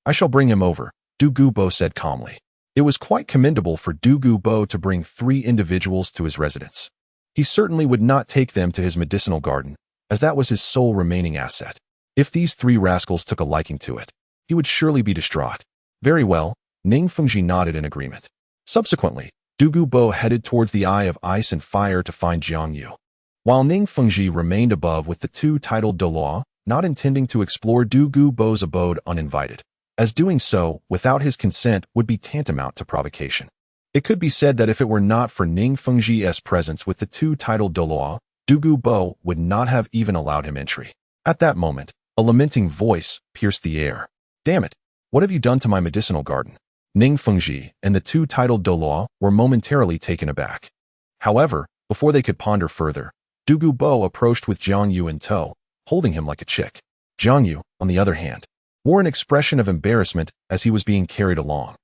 Speaker 1: I shall bring him over, Douluo said calmly. It was quite commendable for Douluo to bring 3 individuals to his residence. He certainly would not take them to his medicinal garden, as that was his sole remaining asset. If these 3 rascals took a liking to it, he would surely be distraught. Very well, Ning Fengzhi nodded in agreement. Subsequently, Douluo headed towards the Eye of Ice and Fire to find Jiang Yu, while Ning Fengzhi remained above with the 2 titled Douluo, not intending to explore Douluo's abode uninvited, as doing so without his consent would be tantamount to provocation. It could be said that if it were not for Ning Fengzhi's presence with the 2 titled Douluo, Douluo would not have even allowed him entry. At that moment, a lamenting voice pierced the air. Damn it! What have you done to my medicinal garden? Ning Fengzhi and the 2 titled Douluo were momentarily taken aback. However, before they could ponder further, Douluo approached with Jiang Yu in tow, holding him like a chick. Jiang Yu, on the other hand, wore an expression of embarrassment as he was being carried along.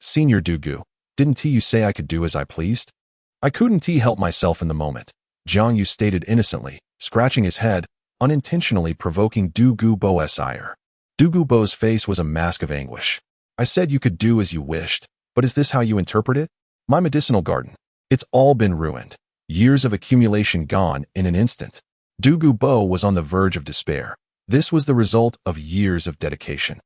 Speaker 1: Senior Douluo, didn't you say I could do as I pleased? I couldn't help myself in the moment, Jiang Yu stated innocently, scratching his head, unintentionally provoking Douluo's ire. Douluo's face was a mask of anguish. I said you could do as you wished, but is this how you interpret it? My medicinal garden. It's all been ruined. Years of accumulation gone in an instant. Douluo was on the verge of despair. This was the result of years of dedication,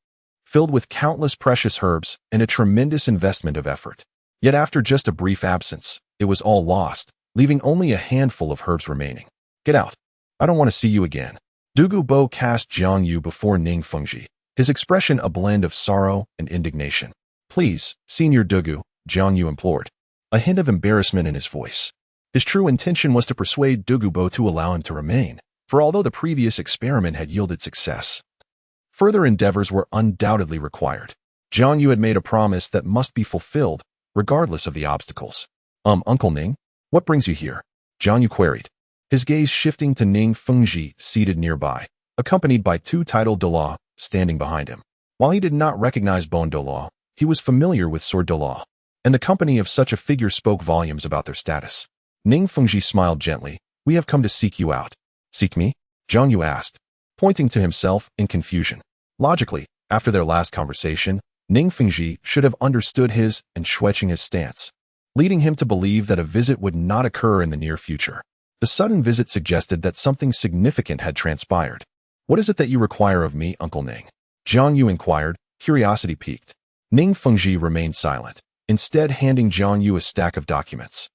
Speaker 1: filled with countless precious herbs and a tremendous investment of effort. Yet after just a brief absence, it was all lost, leaving only a handful of herbs remaining. Get out. I don't want to see you again. Douluo cast Jiang Yu before Ning Fengzhi, his expression a blend of sorrow and indignation. Please, Senior Douluo, Jiang Yu implored, a hint of embarrassment in his voice. His true intention was to persuade Douluo to allow him to remain, for although the previous experiment had yielded success, further endeavors were undoubtedly required. Jiang Yu had made a promise that must be fulfilled, regardless of the obstacles. Uncle Ning, what brings you here? Jiang Yu queried, his gaze shifting to Ning Fengzhi seated nearby, accompanied by 2 titled Douluo standing behind him. While he did not recognize Bon Douluo, he was familiar with Sword Douluo, and the company of such a figure spoke volumes about their status. Ning Fengzhi smiled gently. We have come to seek you out. Seek me? Jiang Yu asked, pointing to himself in confusion. Logically, after their last conversation, Ning Fengzhi should have understood his and Xue Qinghe's stance, leading him to believe that a visit would not occur in the near future. The sudden visit suggested that something significant had transpired. What is it that you require of me, Uncle Ning? Jiang Yu inquired, curiosity piqued. Ning Fengzhi remained silent, instead handing Jiang Yu a stack of documents,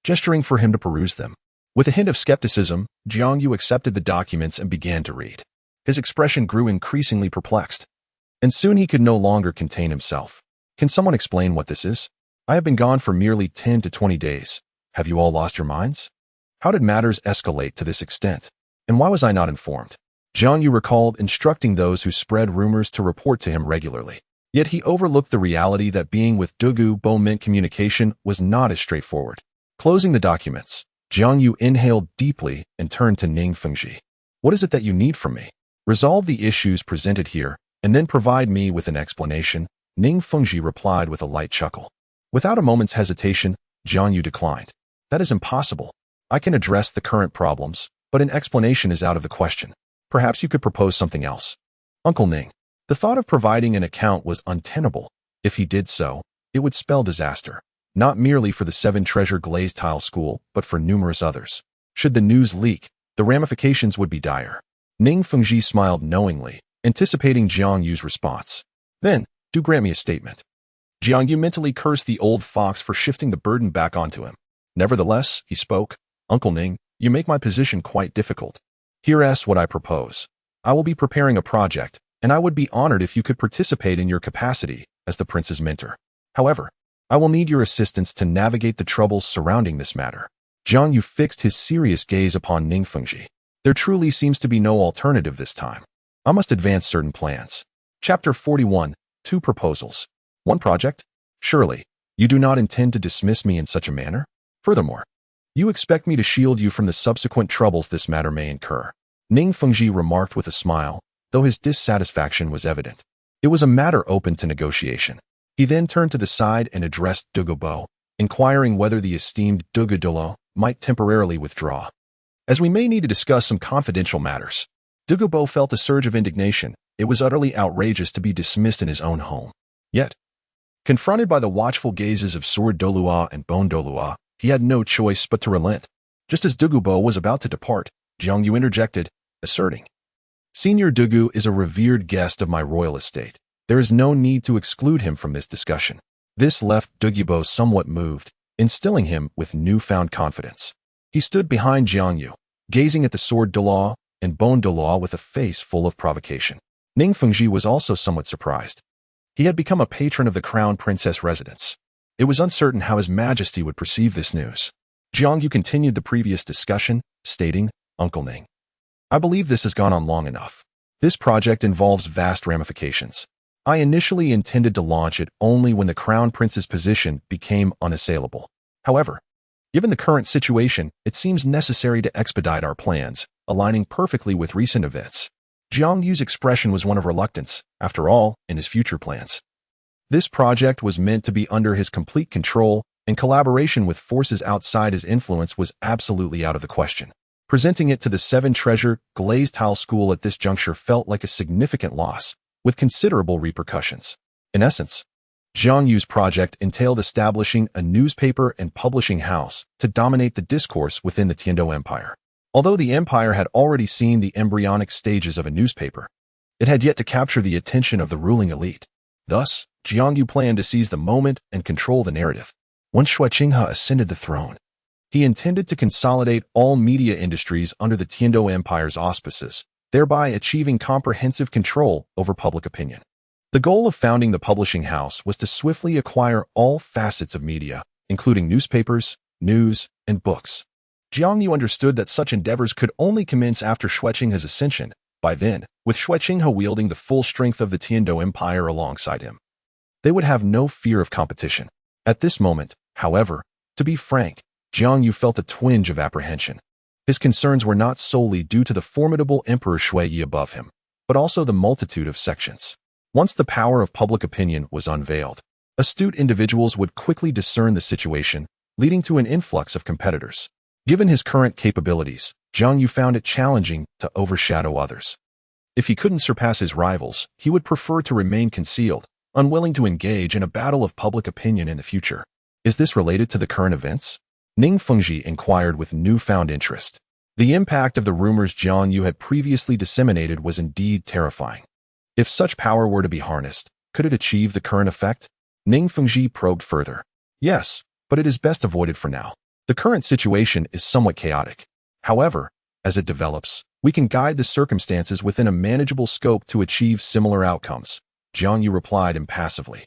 Speaker 1: gesturing for him to peruse them. With a hint of skepticism, Jiang Yu accepted the documents and began to read. His expression grew increasingly perplexed, and soon he could no longer contain himself. Can someone explain what this is? I have been gone for merely 10 to 20 days. Have you all lost your minds? How did matters escalate to this extent? And why was I not informed? Jiang Yu recalled instructing those who spread rumors to report to him regularly. Yet he overlooked the reality that being with Douluo meant communication was not as straightforward. Closing the documents, Jiang Yu inhaled deeply and turned to Ning Fengzhi. What is it that you need from me? Resolve the issues presented here, and then provide me with an explanation, Ning Fengzhi replied with a light chuckle. Without a moment's hesitation, Jiang Yu declined. That is impossible. I can address the current problems, but an explanation is out of the question. Perhaps you could propose something else. Uncle Ning, the thought of providing an account was untenable. If he did so, it would spell disaster, not merely for the 7 treasure glazed tile school, but for numerous others. Should the news leak, the ramifications would be dire. Ning Fengji smiled knowingly, anticipating Jiang Yu's response. Then, do grant me a statement. Jiang Yu mentally cursed the old fox for shifting the burden back onto him. Nevertheless, he spoke, Uncle Ning, you make my position quite difficult. Here's what I propose. I will be preparing a project, and I would be honored if you could participate in your capacity as the prince's mentor. However, I will need your assistance to navigate the troubles surrounding this matter. Jiang Yu fixed his serious gaze upon Ning Fengji. There truly seems to be no alternative this time. I must advance certain plans. Chapter 41, 2 Proposals. 1 Project? Surely, you do not intend to dismiss me in such a manner? Furthermore, you expect me to shield you from the subsequent troubles this matter may incur. Ning Fengji remarked with a smile, though his dissatisfaction was evident. It was a matter open to negotiation. He then turned to the side and addressed Douluo, inquiring whether the esteemed Douluo might temporarily withdraw, as we may need to discuss some confidential matters. Douluo felt a surge of indignation. It was utterly outrageous to be dismissed in his own home. Yet, confronted by the watchful gazes of Sword Douluo and Bone Douluo, he had no choice but to relent. Just as Douluo was about to depart, Jiang Yu interjected, asserting, Senior Douluo is a revered guest of my royal estate. There is no need to exclude him from this discussion. This left Douluo somewhat moved, instilling him with newfound confidence. He stood behind Jiang Yu, gazing at the Sword Douluo and Bone Douluo with a face full of provocation. Ning Fengji was also somewhat surprised. He had become a patron of the Crown Princess residence. It was uncertain how His Majesty would perceive this news. Jiang Yu continued the previous discussion, stating, Uncle Ning, I believe this has gone on long enough. This project involves vast ramifications. I initially intended to launch it only when the Crown Prince's position became unassailable. However, given the current situation, it seems necessary to expedite our plans, aligning perfectly with recent events. Jiang Yu's expression was one of reluctance, after all, in his future plans. This project was meant to be under his complete control, and collaboration with forces outside his influence was absolutely out of the question. Presenting it to the 7-treasure glazed tile school at this juncture felt like a significant loss, with considerable repercussions. In essence, Jiang Yu's project entailed establishing a newspaper and publishing house to dominate the discourse within the Tiandou Empire. Although the empire had already seen the embryonic stages of a newspaper, it had yet to capture the attention of the ruling elite. Thus, Jiang Yu planned to seize the moment and control the narrative. Once Xue Qinghe ascended the throne, he intended to consolidate all media industries under the Tiandou Empire's auspices, thereby achieving comprehensive control over public opinion. The goal of founding the publishing house was to swiftly acquire all facets of media, including newspapers, news, and books. Jiang Yu understood that such endeavors could only commence after Xue Qinghe's ascension. By then, with Xue Qinghe wielding the full strength of the Tiandou Empire alongside him, they would have no fear of competition. At this moment, however, to be frank, Jiang Yu felt a twinge of apprehension. His concerns were not solely due to the formidable Emperor Xue Yi above him, but also the multitude of sections. Once the power of public opinion was unveiled, astute individuals would quickly discern the situation, leading to an influx of competitors. Given his current capabilities, Jiang Yu found it challenging to overshadow others. If he couldn't surpass his rivals, he would prefer to remain concealed, unwilling to engage in a battle of public opinion in the future. Is this related to the current events? Ning Fengji inquired with newfound interest. The impact of the rumors Jiang Yu had previously disseminated was indeed terrifying. If such power were to be harnessed, could it achieve the current effect? Ning Fengji probed further. Yes, but it is best avoided for now. The current situation is somewhat chaotic. However, as it develops, we can guide the circumstances within a manageable scope to achieve similar outcomes, Jiang Yu replied impassively.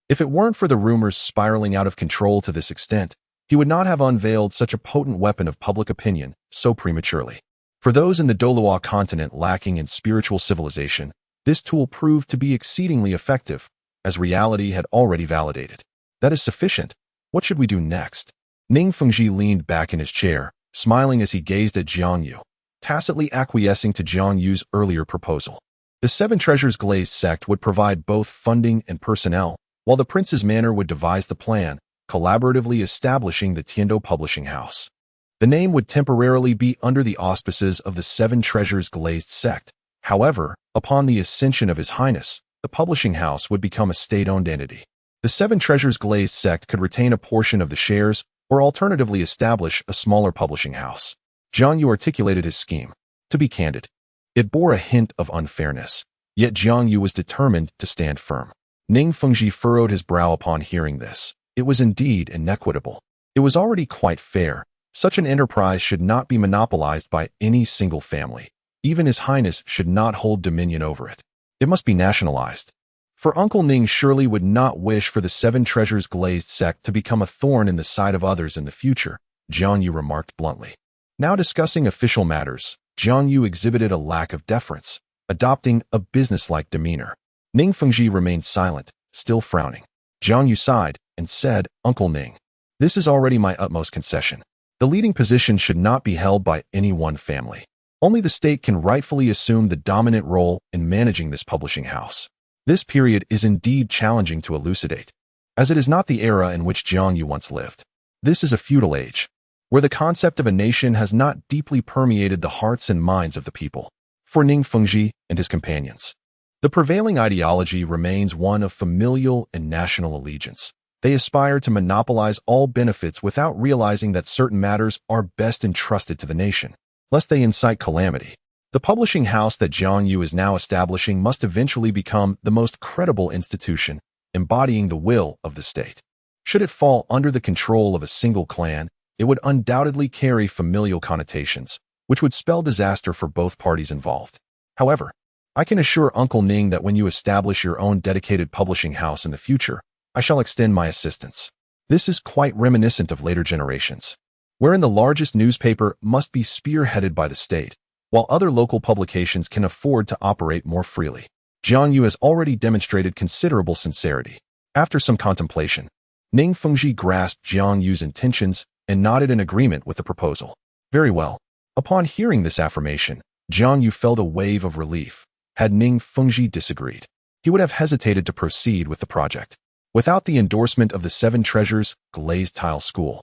Speaker 1: If it weren't for the rumors spiraling out of control to this extent, he would not have unveiled such a potent weapon of public opinion so prematurely. For those in the Douluo Continent lacking in spiritual civilization, this tool proved to be exceedingly effective, as reality had already validated. That is sufficient. What should we do next? Ning Fengji leaned back in his chair, smiling as he gazed at Jiang Yu, tacitly acquiescing to Jiang Yu's earlier proposal. The 7 Treasures Glazed sect would provide both funding and personnel, while the Prince's Manor would devise the plan, collaboratively establishing the Tiandou Publishing House. The name would temporarily be under the auspices of the 7 Treasures Glazed sect. However, upon the ascension of His Highness, the publishing house would become a state-owned entity. The 7 Treasures Glazed sect could retain a portion of the shares or alternatively establish a smaller publishing house. Jiang Yu articulated his scheme. To be candid, it bore a hint of unfairness, yet Jiang Yu was determined to stand firm. Ning Fengji furrowed his brow upon hearing this. It was indeed inequitable. It was already quite fair. Such an enterprise should not be monopolized by any single family. Even His Highness should not hold dominion over it. It must be nationalized. For Uncle Ning surely would not wish for the Seven Treasures glazed sect to become a thorn in the side of others in the future, Jiang Yu remarked bluntly. Now discussing official matters, Jiang Yu exhibited a lack of deference, adopting a businesslike demeanor. Ning Fengji remained silent, still frowning. Jiang Yu sighed and said, Uncle Ning, this is already my utmost concession. The leading position should not be held by any one family. Only the state can rightfully assume the dominant role in managing this publishing house. This period is indeed challenging to elucidate, as it is not the era in which Jiang Yu once lived. This is a feudal age, where the concept of a nation has not deeply permeated the hearts and minds of the people. For Ning Fengji and his companions, the prevailing ideology remains one of familial and national allegiance. They aspire to monopolize all benefits without realizing that certain matters are best entrusted to the nation, lest they incite calamity. The publishing house that Jiang Yu is now establishing must eventually become the most credible institution, embodying the will of the state. Should it fall under the control of a single clan, it would undoubtedly carry familial connotations, which would spell disaster for both parties involved. However, I can assure Uncle Ning that when you establish your own dedicated publishing house in the future, I shall extend my assistance. This is quite reminiscent of later generations, wherein the largest newspaper must be spearheaded by the state, while other local publications can afford to operate more freely. Jiang Yu has already demonstrated considerable sincerity. After some contemplation, Ning Fengji grasped Jiang Yu's intentions and nodded in agreement with the proposal. Very well. Upon hearing this affirmation, Jiang Yu felt a wave of relief. Had Ning Fengji disagreed, he would have hesitated to proceed with the project. Without the endorsement of the Seven Treasures glazed tile school,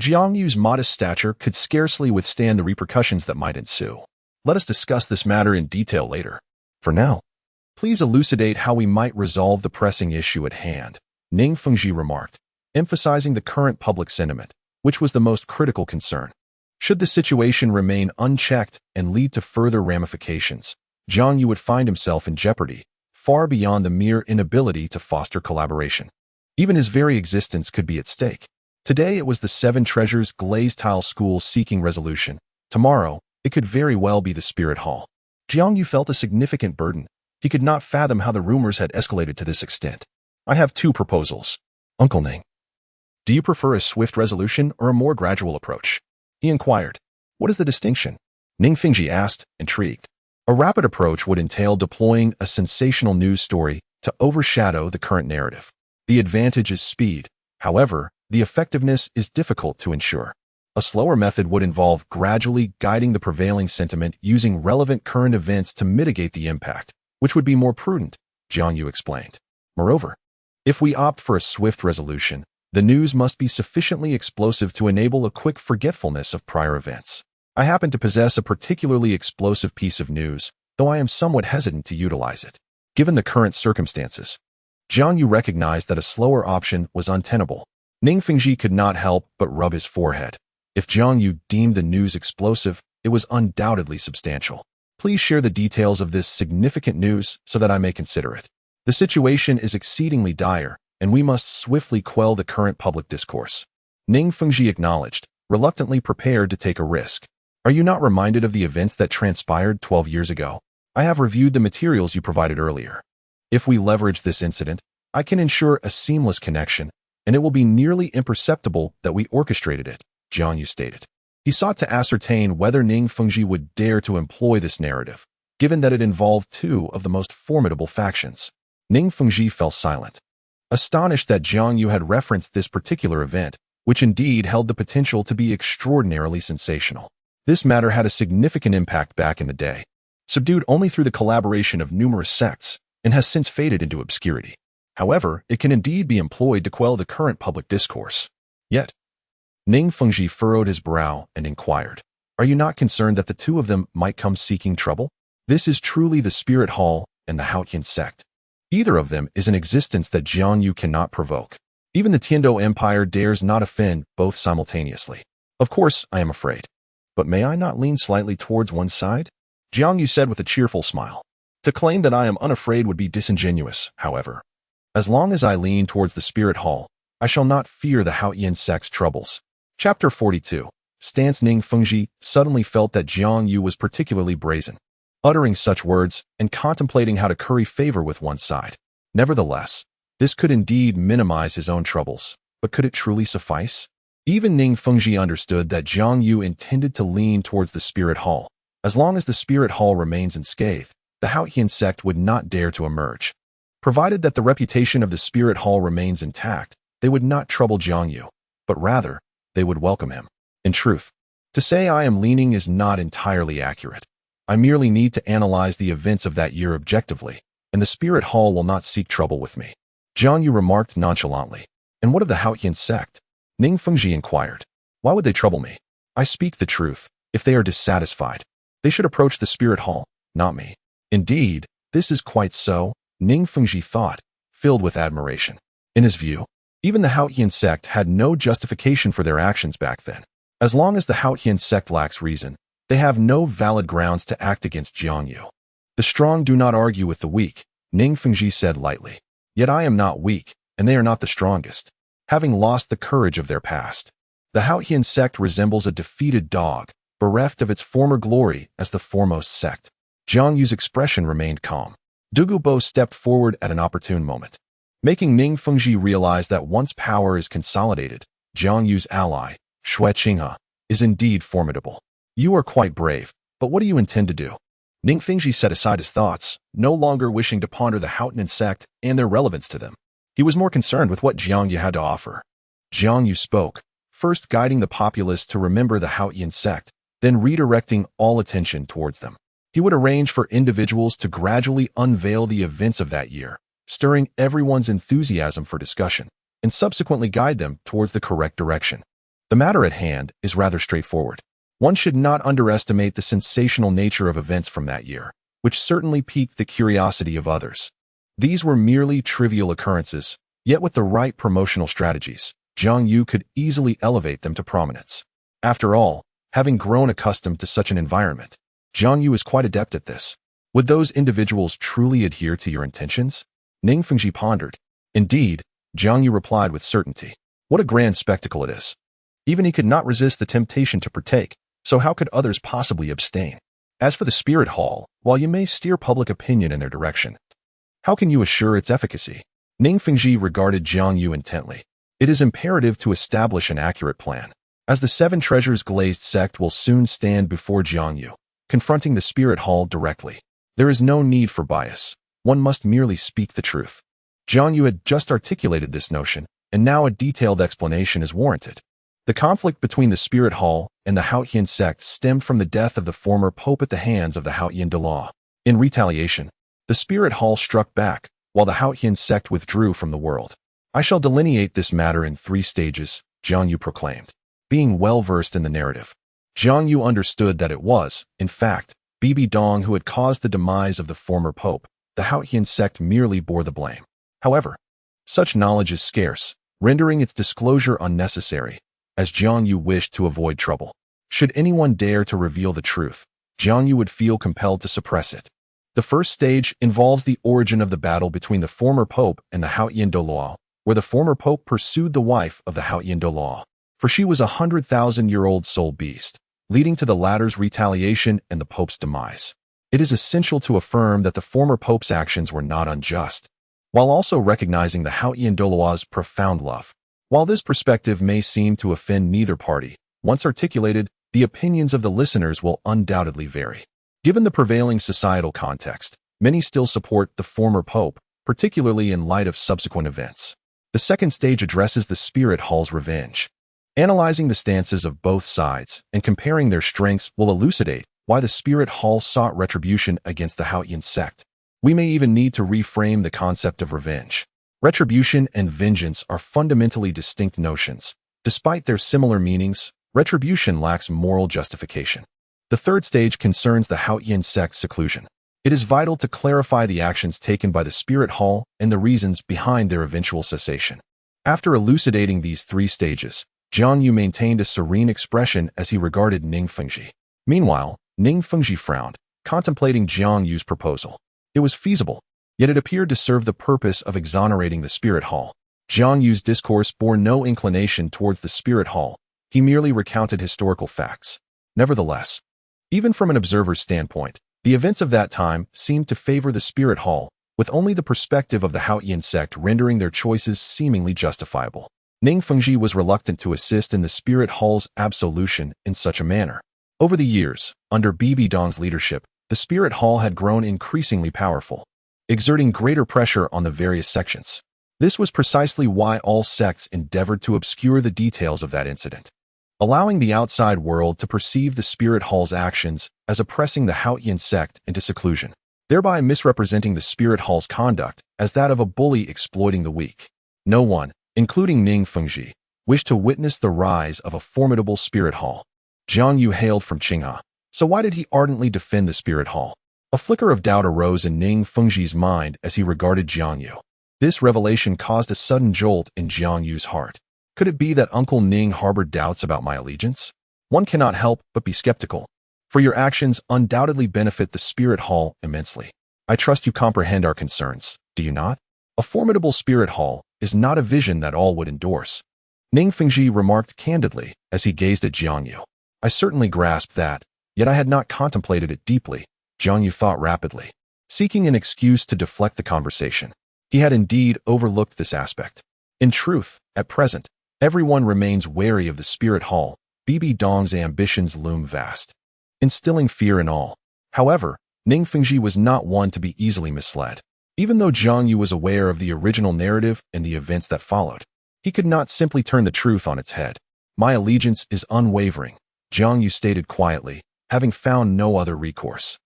Speaker 1: Jiang Yu's modest stature could scarcely withstand the repercussions that might ensue. Let us discuss this matter in detail later. For now, please elucidate how we might resolve the pressing issue at hand, Ning Fengji remarked, emphasizing the current public sentiment, which was the most critical concern. Should the situation remain unchecked and lead to further ramifications, Jiang Yu would find himself in jeopardy, far beyond the mere inability to foster collaboration. Even his very existence could be at stake. Today it was the Seven Treasures glazed tile school seeking resolution. Tomorrow, it could very well be the Spirit Hall. Jiang Yu felt a significant burden. He could not fathom how the rumors had escalated to this extent. I have two proposals. Uncle Ning, do you prefer a swift resolution or a more gradual approach? He inquired. What is the distinction? Ning Fengji asked, intrigued. A rapid approach would entail deploying a sensational news story to overshadow the current narrative. The advantage is speed. However, the effectiveness is difficult to ensure. A slower method would involve gradually guiding the prevailing sentiment using relevant current events to mitigate the impact, which would be more prudent, Jiang Yu explained. Moreover, if we opt for a swift resolution, the news must be sufficiently explosive to enable a quick forgetfulness of prior events. I happen to possess a particularly explosive piece of news, though I am somewhat hesitant to utilize it. Given the current circumstances, Jiang Yu recognized that a slower option was untenable. Ning Fengji could not help but rub his forehead. If Jiang Yu deemed the news explosive, it was undoubtedly substantial. Please share the details of this significant news so that I may consider it. The situation is exceedingly dire, and we must swiftly quell the current public discourse. Ning Fengji acknowledged, reluctantly prepared to take a risk. Are you not reminded of the events that transpired 12 years ago? I have reviewed the materials you provided earlier. If we leverage this incident, I can ensure a seamless connection, and it will be nearly imperceptible that we orchestrated it, Jiang Yu stated. He sought to ascertain whether Ning Fengji would dare to employ this narrative, given that it involved two of the most formidable factions. Ning Fengji fell silent, astonished that Jiang Yu had referenced this particular event, which indeed held the potential to be extraordinarily sensational. This matter had a significant impact back in the day, subdued only through the collaboration of numerous sects, and has since faded into obscurity. However, it can indeed be employed to quell the current public discourse. Yet, Ning Fengji furrowed his brow and inquired, are you not concerned that the two of them might come seeking trouble? This is truly the Spirit Hall and the Qian sect. Either of them is an existence that Jiang Yu cannot provoke. Even the Tiandou Empire dares not offend both simultaneously. Of course, I am afraid. But may I not lean slightly towards one side? Jiang Yu said with a cheerful smile. To claim that I am unafraid would be disingenuous, however. As long as I lean towards the spirit hall, I shall not fear the Haotian sect's troubles. Chapter 42. Stance. Ning Fengji suddenly felt that Jiang Yu was particularly brazen, uttering such words and contemplating how to curry favor with one side. Nevertheless, this could indeed minimize his own troubles, but could it truly suffice? Even Ning Fengji understood that Jiang Yu intended to lean towards the spirit hall. As long as the spirit hall remains unscathed, the Haotian sect would not dare to emerge. Provided that the reputation of the spirit hall remains intact, they would not trouble Jiang Yu, but rather, they would welcome him. In truth, to say I am leaning is not entirely accurate. I merely need to analyze the events of that year objectively, and the spirit hall will not seek trouble with me. Jiang Yu remarked nonchalantly. And what of the Haotian sect? Ning Fengji inquired. Why would they trouble me? I speak the truth. If they are dissatisfied, they should approach the spirit hall, not me. Indeed, this is quite so, Ning Fengji thought, filled with admiration. In his view, even the Haotian sect had no justification for their actions back then. As long as the Haotian sect lacks reason, they have no valid grounds to act against Jiang Yu. The strong do not argue with the weak, Ning Fengji said lightly. Yet I am not weak, and they are not the strongest. Having lost the courage of their past, the Haotian sect resembles a defeated dog, bereft of its former glory as the foremost sect. Jiang Yu's expression remained calm. Douluo Bo stepped forward at an opportune moment, making Ning Fengji realize that once power is consolidated, Jiang Yu's ally, Xue Qinghe, is indeed formidable. You are quite brave, but what do you intend to do? Ning Fengji set aside his thoughts, no longer wishing to ponder the Haotian sect and their relevance to them. He was more concerned with what Jiang Yu had to offer. Jiang Yu spoke, first guiding the populace to remember the Haotian sect, then redirecting all attention towards them. He would arrange for individuals to gradually unveil the events of that year, stirring everyone's enthusiasm for discussion, and subsequently guide them towards the correct direction. The matter at hand is rather straightforward. One should not underestimate the sensational nature of events from that year, which certainly piqued the curiosity of others. These were merely trivial occurrences, yet with the right promotional strategies, Jiang Yu could easily elevate them to prominence. After all, having grown accustomed to such an environment, Jiang Yu is quite adept at this. Would those individuals truly adhere to your intentions? Ning Fengji pondered. Indeed, Jiang Yu replied with certainty. What a grand spectacle it is. Even he could not resist the temptation to partake, so how could others possibly abstain? As for the spirit hall, while you may steer public opinion in their direction, how can you assure its efficacy? Ning Fengji regarded Jiang Yu intently. It is imperative to establish an accurate plan, as the Seven Treasures glazed sect will soon stand before Jiang Yu, confronting the spirit hall directly. There is no need for bias. One must merely speak the truth. Jiang Yu had just articulated this notion, and now a detailed explanation is warranted. The conflict between the spirit hall and the Haotian sect stemmed from the death of the former pope at the hands of the Haotian Douluo. In retaliation, the spirit hall struck back, while the Haotian sect withdrew from the world. I shall delineate this matter in 3 stages, Jiang Yu proclaimed. Being well versed in the narrative, Jiang Yu understood that it was, in fact, Bibi Dong who had caused the demise of the former pope. The Haotian sect merely bore the blame. However, such knowledge is scarce, rendering its disclosure unnecessary, as Jiang Yu wished to avoid trouble. Should anyone dare to reveal the truth, Jiang Yu would feel compelled to suppress it. The first stage involves the origin of the battle between the former pope and the Haotian Douluo, where the former pope pursued the wife of the Haotian Douluo, for she was a 100,000-year-old soul beast, leading to the latter's retaliation and the pope's demise. It is essential to affirm that the former pope's actions were not unjust, while also recognizing the Haotian Douluo's profound love. While this perspective may seem to offend neither party, once articulated, the opinions of the listeners will undoubtedly vary. Given the prevailing societal context, many still support the former pope, particularly in light of subsequent events. The second stage addresses the spirit hall's revenge. Analyzing the stances of both sides and comparing their strengths will elucidate why the spirit hall sought retribution against the Haotian sect. We may even need to reframe the concept of revenge. Retribution and vengeance are fundamentally distinct notions. Despite their similar meanings, retribution lacks moral justification. The third stage concerns the Haotian sect's seclusion. It is vital to clarify the actions taken by the spirit hall and the reasons behind their eventual cessation. After elucidating these 3 stages, Jiang Yu maintained a serene expression as he regarded Ning Fengji. Meanwhile, Ning Fengji frowned, contemplating Jiang Yu's proposal. It was feasible, yet it appeared to serve the purpose of exonerating the Spirit Hall. Jiang Yu's discourse bore no inclination towards the Spirit Hall. He merely recounted historical facts. Nevertheless, even from an observer's standpoint, the events of that time seemed to favor the Spirit Hall, with only the perspective of the Haotian sect rendering their choices seemingly justifiable. Ning Fengji was reluctant to assist in the Spirit Hall's absolution in such a manner. Over the years, under Bibi Dong's leadership, the Spirit Hall had grown increasingly powerful, exerting greater pressure on the various sections. This was precisely why all sects endeavored to obscure the details of that incident, allowing the outside world to perceive the Spirit Hall's actions as oppressing the Haotian sect into seclusion, thereby misrepresenting the Spirit Hall's conduct as that of a bully exploiting the weak. No one, including Ning Fengji, wished to witness the rise of a formidable Spirit Hall. Jiang Yu hailed from Qinghe, so why did he ardently defend the Spirit Hall? A flicker of doubt arose in Ning Fengji's mind as he regarded Jiang Yu. This revelation caused a sudden jolt in Jiang Yu's heart. Could it be that Uncle Ning harbored doubts about my allegiance? One cannot help but be skeptical, for your actions undoubtedly benefit the Spirit Hall immensely. I trust you comprehend our concerns, do you not? A formidable Spirit Hall is not a vision that all would endorse. Ning Fengji remarked candidly as he gazed at Jiang Yu. I certainly grasped that, yet I had not contemplated it deeply. Jiang Yu thought rapidly, seeking an excuse to deflect the conversation. He had indeed overlooked this aspect. In truth, at present, everyone remains wary of the Spirit Hall. Bibi Dong's ambitions loom vast, instilling fear in all. However, Ning Fengji was not one to be easily misled. Even though Jiang Yu was aware of the original narrative and the events that followed, he could not simply turn the truth on its head. My allegiance is unwavering, Jiang Yu stated quietly, having found no other recourse.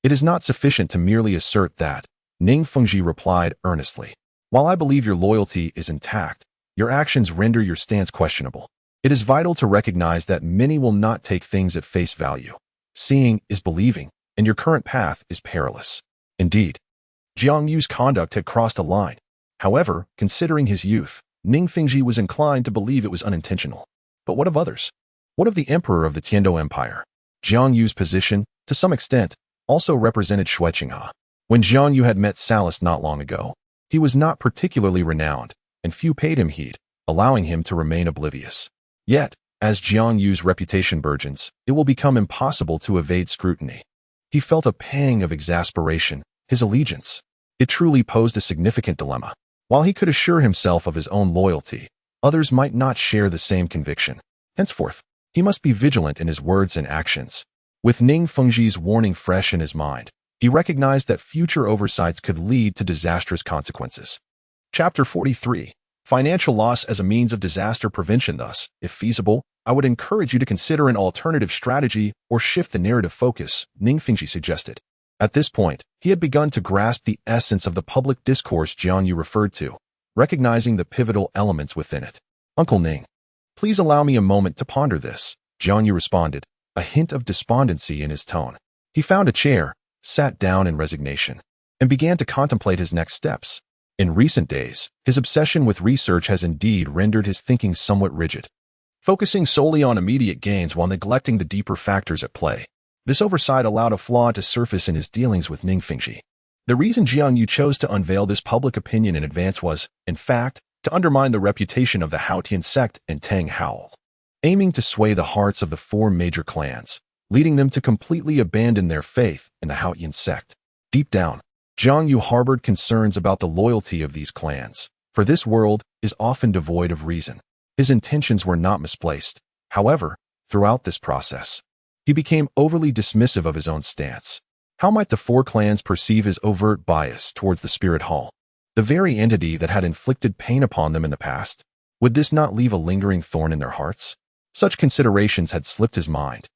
Speaker 1: It is not sufficient to merely assert that, Ning Fengji replied earnestly. While I believe your loyalty is intact, your actions render your stance questionable. It is vital to recognize that many will not take things at face value. Seeing is believing, and your current path is perilous. Indeed, Jiang Yu's conduct had crossed a line. However, considering his youth, Ning Fengji was inclined to believe it was unintentional. But what of others? What of the emperor of the Tiandou Empire? Jiang Yu's position, to some extent, also represented Xue Qinghe. When Jiang Yu had met Salas not long ago, he was not particularly renowned, and few paid him heed, allowing him to remain oblivious. Yet, as Jiang Yu's reputation burgeons, it will become impossible to evade scrutiny. He felt a pang of exasperation. His allegiance. It truly posed a significant dilemma. While he could assure himself of his own loyalty, others might not share the same conviction. Henceforth, he must be vigilant in his words and actions. With Ning Fengji's warning fresh in his mind, he recognized that future oversights could lead to disastrous consequences. Chapter 43. Financial loss as a means of disaster prevention. Thus, if feasible, I would encourage you to consider an alternative strategy or shift the narrative focus, Ning Fengji suggested. At this point, he had begun to grasp the essence of the public discourse Jiang Yu referred to, recognizing the pivotal elements within it. Uncle Ning, please allow me a moment to ponder this, Jiang Yu responded, a hint of despondency in his tone. He found a chair, sat down in resignation, and began to contemplate his next steps. In recent days, his obsession with research has indeed rendered his thinking somewhat rigid, focusing solely on immediate gains while neglecting the deeper factors at play. This oversight allowed a flaw to surface in his dealings with Ning Fengji. The reason Jiang Yu chose to unveil this public opinion in advance was, in fact, to undermine the reputation of the Haotian sect and Tang Hao, aiming to sway the hearts of the four major clans, leading them to completely abandon their faith in the Haotian sect. Deep down, Jiang Yu harbored concerns about the loyalty of these clans, for this world is often devoid of reason. His intentions were not misplaced. However, throughout this process, he became overly dismissive of his own stance. How might the four clans perceive his overt bias towards the Spirit Hall, the very entity that had inflicted pain upon them in the past? Would this not leave a lingering thorn in their hearts? Such considerations had slipped his mind,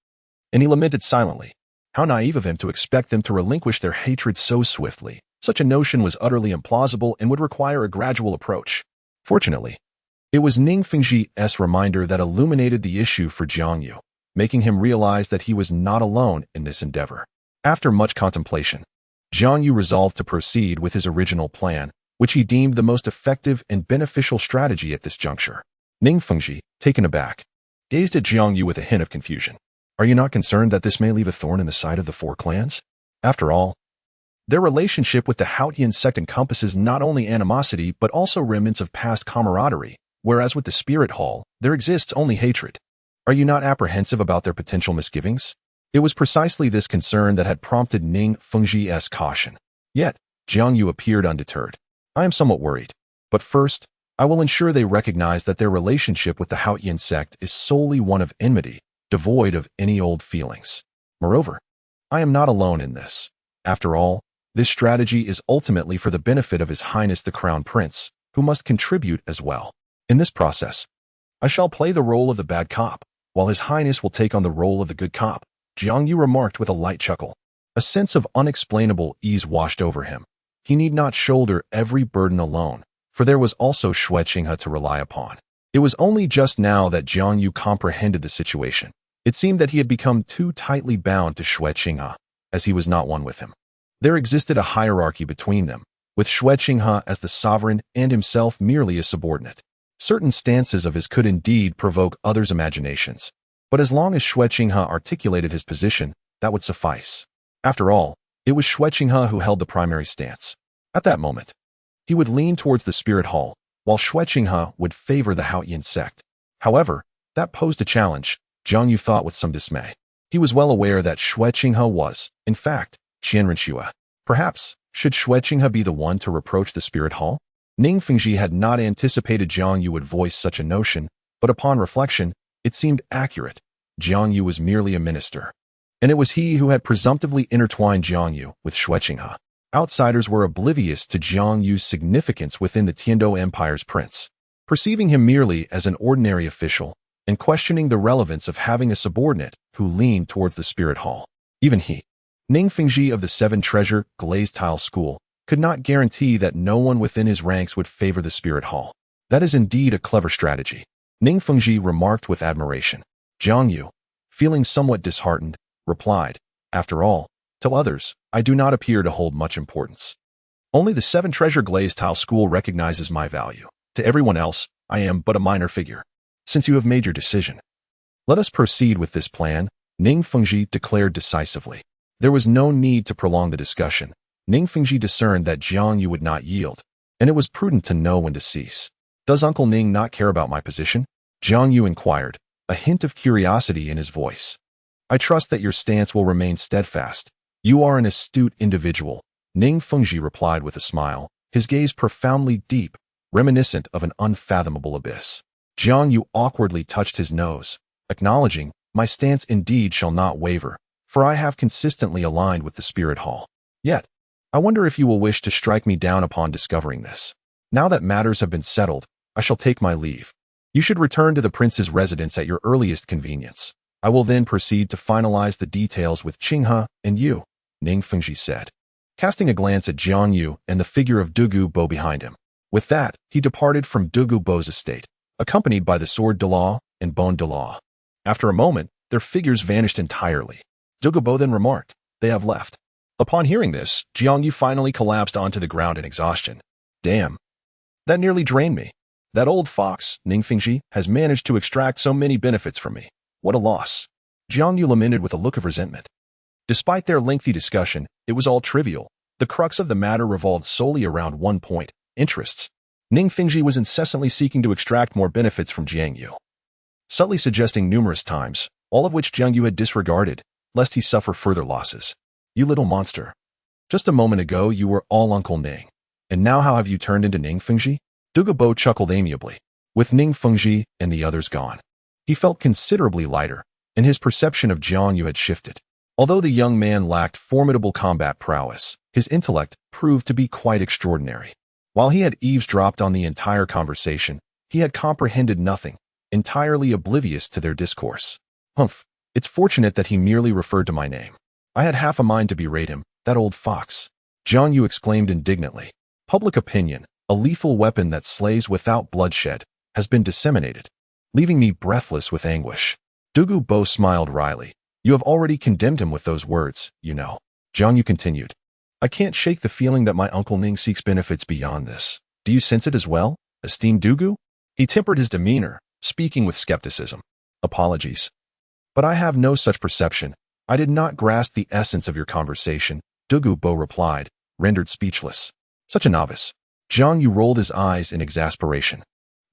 Speaker 1: and he lamented silently. How naive of him to expect them to relinquish their hatred so swiftly. Such a notion was utterly implausible and would require a gradual approach. Fortunately, it was Ning Fengji's reminder that illuminated the issue for Jiang Yu, making him realize that he was not alone in this endeavor. After much contemplation, Jiang Yu resolved to proceed with his original plan, which he deemed the most effective and beneficial strategy at this juncture. Ning Fengji, taken aback, gazed at Jiang Yu with a hint of confusion. Are you not concerned that this may leave a thorn in the side of the four clans? After all, their relationship with the Haotian sect encompasses not only animosity but also remnants of past camaraderie, whereas with the Spirit Hall, there exists only hatred. Are you not apprehensive about their potential misgivings? It was precisely this concern that had prompted Ning Fengzhi's caution. Yet, Jiang Yu appeared undeterred. I am somewhat worried. But first, I will ensure they recognize that their relationship with the Haotian sect is solely one of enmity, devoid of any old feelings. Moreover, I am not alone in this. After all, this strategy is ultimately for the benefit of His Highness the Crown Prince, who must contribute as well. In this process, I shall play the role of the bad cop, while His Highness will take on the role of the good cop, Jiang Yu remarked with a light chuckle. A sense of unexplainable ease washed over him. He need not shoulder every burden alone, for there was also Xue Qinghe to rely upon. It was only just now that Jiang Yu comprehended the situation. It seemed that he had become too tightly bound to Xue Qinghe, as he was not one with him. There existed a hierarchy between them, with Xue Qinghe as the sovereign and himself merely a subordinate. Certain stances of his could indeed provoke others' imaginations, but as long as Xue Qinghe articulated his position, that would suffice. After all, it was Xue Qinghe who held the primary stance. At that moment, he would lean towards the Spirit Hall, while Xue Qinghe would favor the Haotian sect. However, that posed a challenge, Jiang Yu thought with some dismay. He was well aware that Xue Qinghe was, in fact, Qian Renxue. Perhaps, should Xue Qinghe be the one to reproach the Spirit Hall? Ning Fengzhi had not anticipated Jiang Yu would voice such a notion, but upon reflection, it seemed accurate. Jiang Yu was merely a minister, and it was he who had presumptively intertwined Jiang Yu with Xue Qinghe. Outsiders were oblivious to Jiang Yu's significance within the Tiandou Empire's prince, perceiving him merely as an ordinary official and questioning the relevance of having a subordinate who leaned towards the Spirit Hall. Even he, Ning Fengzhi of the Seven Treasure Glazed Tile School, could not guarantee that no one within his ranks would favor the Spirit Hall. That is indeed a clever strategy, Ning Fengzhi remarked with admiration. Jiang Yu, feeling somewhat disheartened, replied, After all, to others, I do not appear to hold much importance. Only the Seven Treasure Glazed Tile School recognizes my value. To everyone else, I am but a minor figure. Since you have made your decision, let us proceed with this plan, Ning Fengzhi declared decisively. There was no need to prolong the discussion. Ning Fengzhi discerned that Jiang Yu would not yield, and it was prudent to know when to cease. Does Uncle Ning not care about my position? Jiang Yu inquired, a hint of curiosity in his voice. I trust that your stance will remain steadfast. You are an astute individual, Ning Fengzhi replied with a smile, his gaze profoundly deep, reminiscent of an unfathomable abyss. Jiang Yu awkwardly touched his nose, acknowledging, my stance indeed shall not waver, for I have consistently aligned with the Spirit Hall. Yet, I wonder if you will wish to strike me down upon discovering this. Now that matters have been settled, I shall take my leave. You should return to the prince's residence at your earliest convenience. I will then proceed to finalize the details with Qinghe and you, Ning Fengzhi said, casting a glance at Jiang Yu and the figure of Douluo Bo behind him. With that, he departed from Douluo Bo's estate, accompanied by the sword Douluo and bone Douluo. After a moment, their figures vanished entirely. Douluo Bo then remarked, They have left. Upon hearing this, Jiang Yu finally collapsed onto the ground in exhaustion. Damn. That nearly drained me. That old fox, Ning Fengzhi, has managed to extract so many benefits from me. What a loss. Jiang Yu lamented with a look of resentment. Despite their lengthy discussion, it was all trivial. The crux of the matter revolved solely around one point, interests. Ning Fengzhi was incessantly seeking to extract more benefits from Jiang Yu, subtly suggesting numerous times, all of which Jiang Yu had disregarded, lest he suffer further losses. You little monster. Just a moment ago you were all Uncle Ning, and now how have you turned into Ning Fengzhi? Douluo Bo chuckled amiably. With Ning Fengzhi and the others gone, he felt considerably lighter, and his perception of Jiang Yu had shifted. Although the young man lacked formidable combat prowess, his intellect proved to be quite extraordinary. While he had eavesdropped on the entire conversation, he had comprehended nothing, entirely oblivious to their discourse. Humph, it's fortunate that he merely referred to my name. I had half a mind to berate him, that old fox. Jiang Yu exclaimed indignantly. Public opinion, a lethal weapon that slays without bloodshed, has been disseminated, leaving me breathless with anguish. Douluo Bo smiled wryly. You have already condemned him with those words, you know. Jiang Yu continued. I can't shake the feeling that my Uncle Ning seeks benefits beyond this. Do you sense it as well, esteemed Douluo? He tempered his demeanor, speaking with skepticism. Apologies. But I have no such perception. I did not grasp the essence of your conversation, Douluo replied, rendered speechless. Such a novice. Jiang Yu rolled his eyes in exasperation.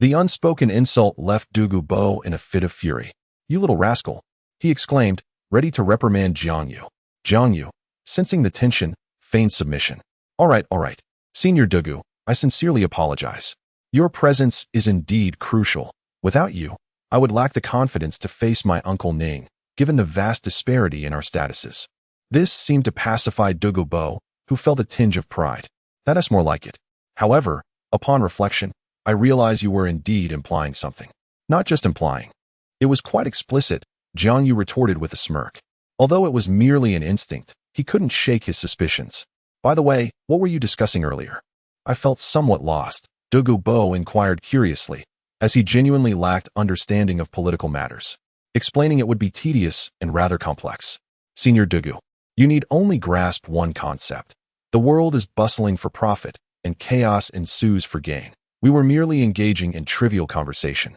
Speaker 1: The unspoken insult left Douluo in a fit of fury. You little rascal, he exclaimed, ready to reprimand Jiang Yu. Jiang Yu, sensing the tension, feigned submission. All right, Senior Douluo, I sincerely apologize. Your presence is indeed crucial. Without you, I would lack the confidence to face my Uncle Ning, given the vast disparity in our statuses. This seemed to pacify Douluo, who felt a tinge of pride. That's more like it. However, upon reflection, I realize you were indeed implying something. Not just implying. It was quite explicit, Jiang Yu retorted with a smirk. Although it was merely an instinct, he couldn't shake his suspicions. By the way, what were you discussing earlier? I felt somewhat lost, Douluo inquired curiously, as he genuinely lacked understanding of political matters. Explaining it would be tedious and rather complex. Senior Douluo, you need only grasp one concept. The world is bustling for profit, and chaos ensues for gain. We were merely engaging in trivial conversation.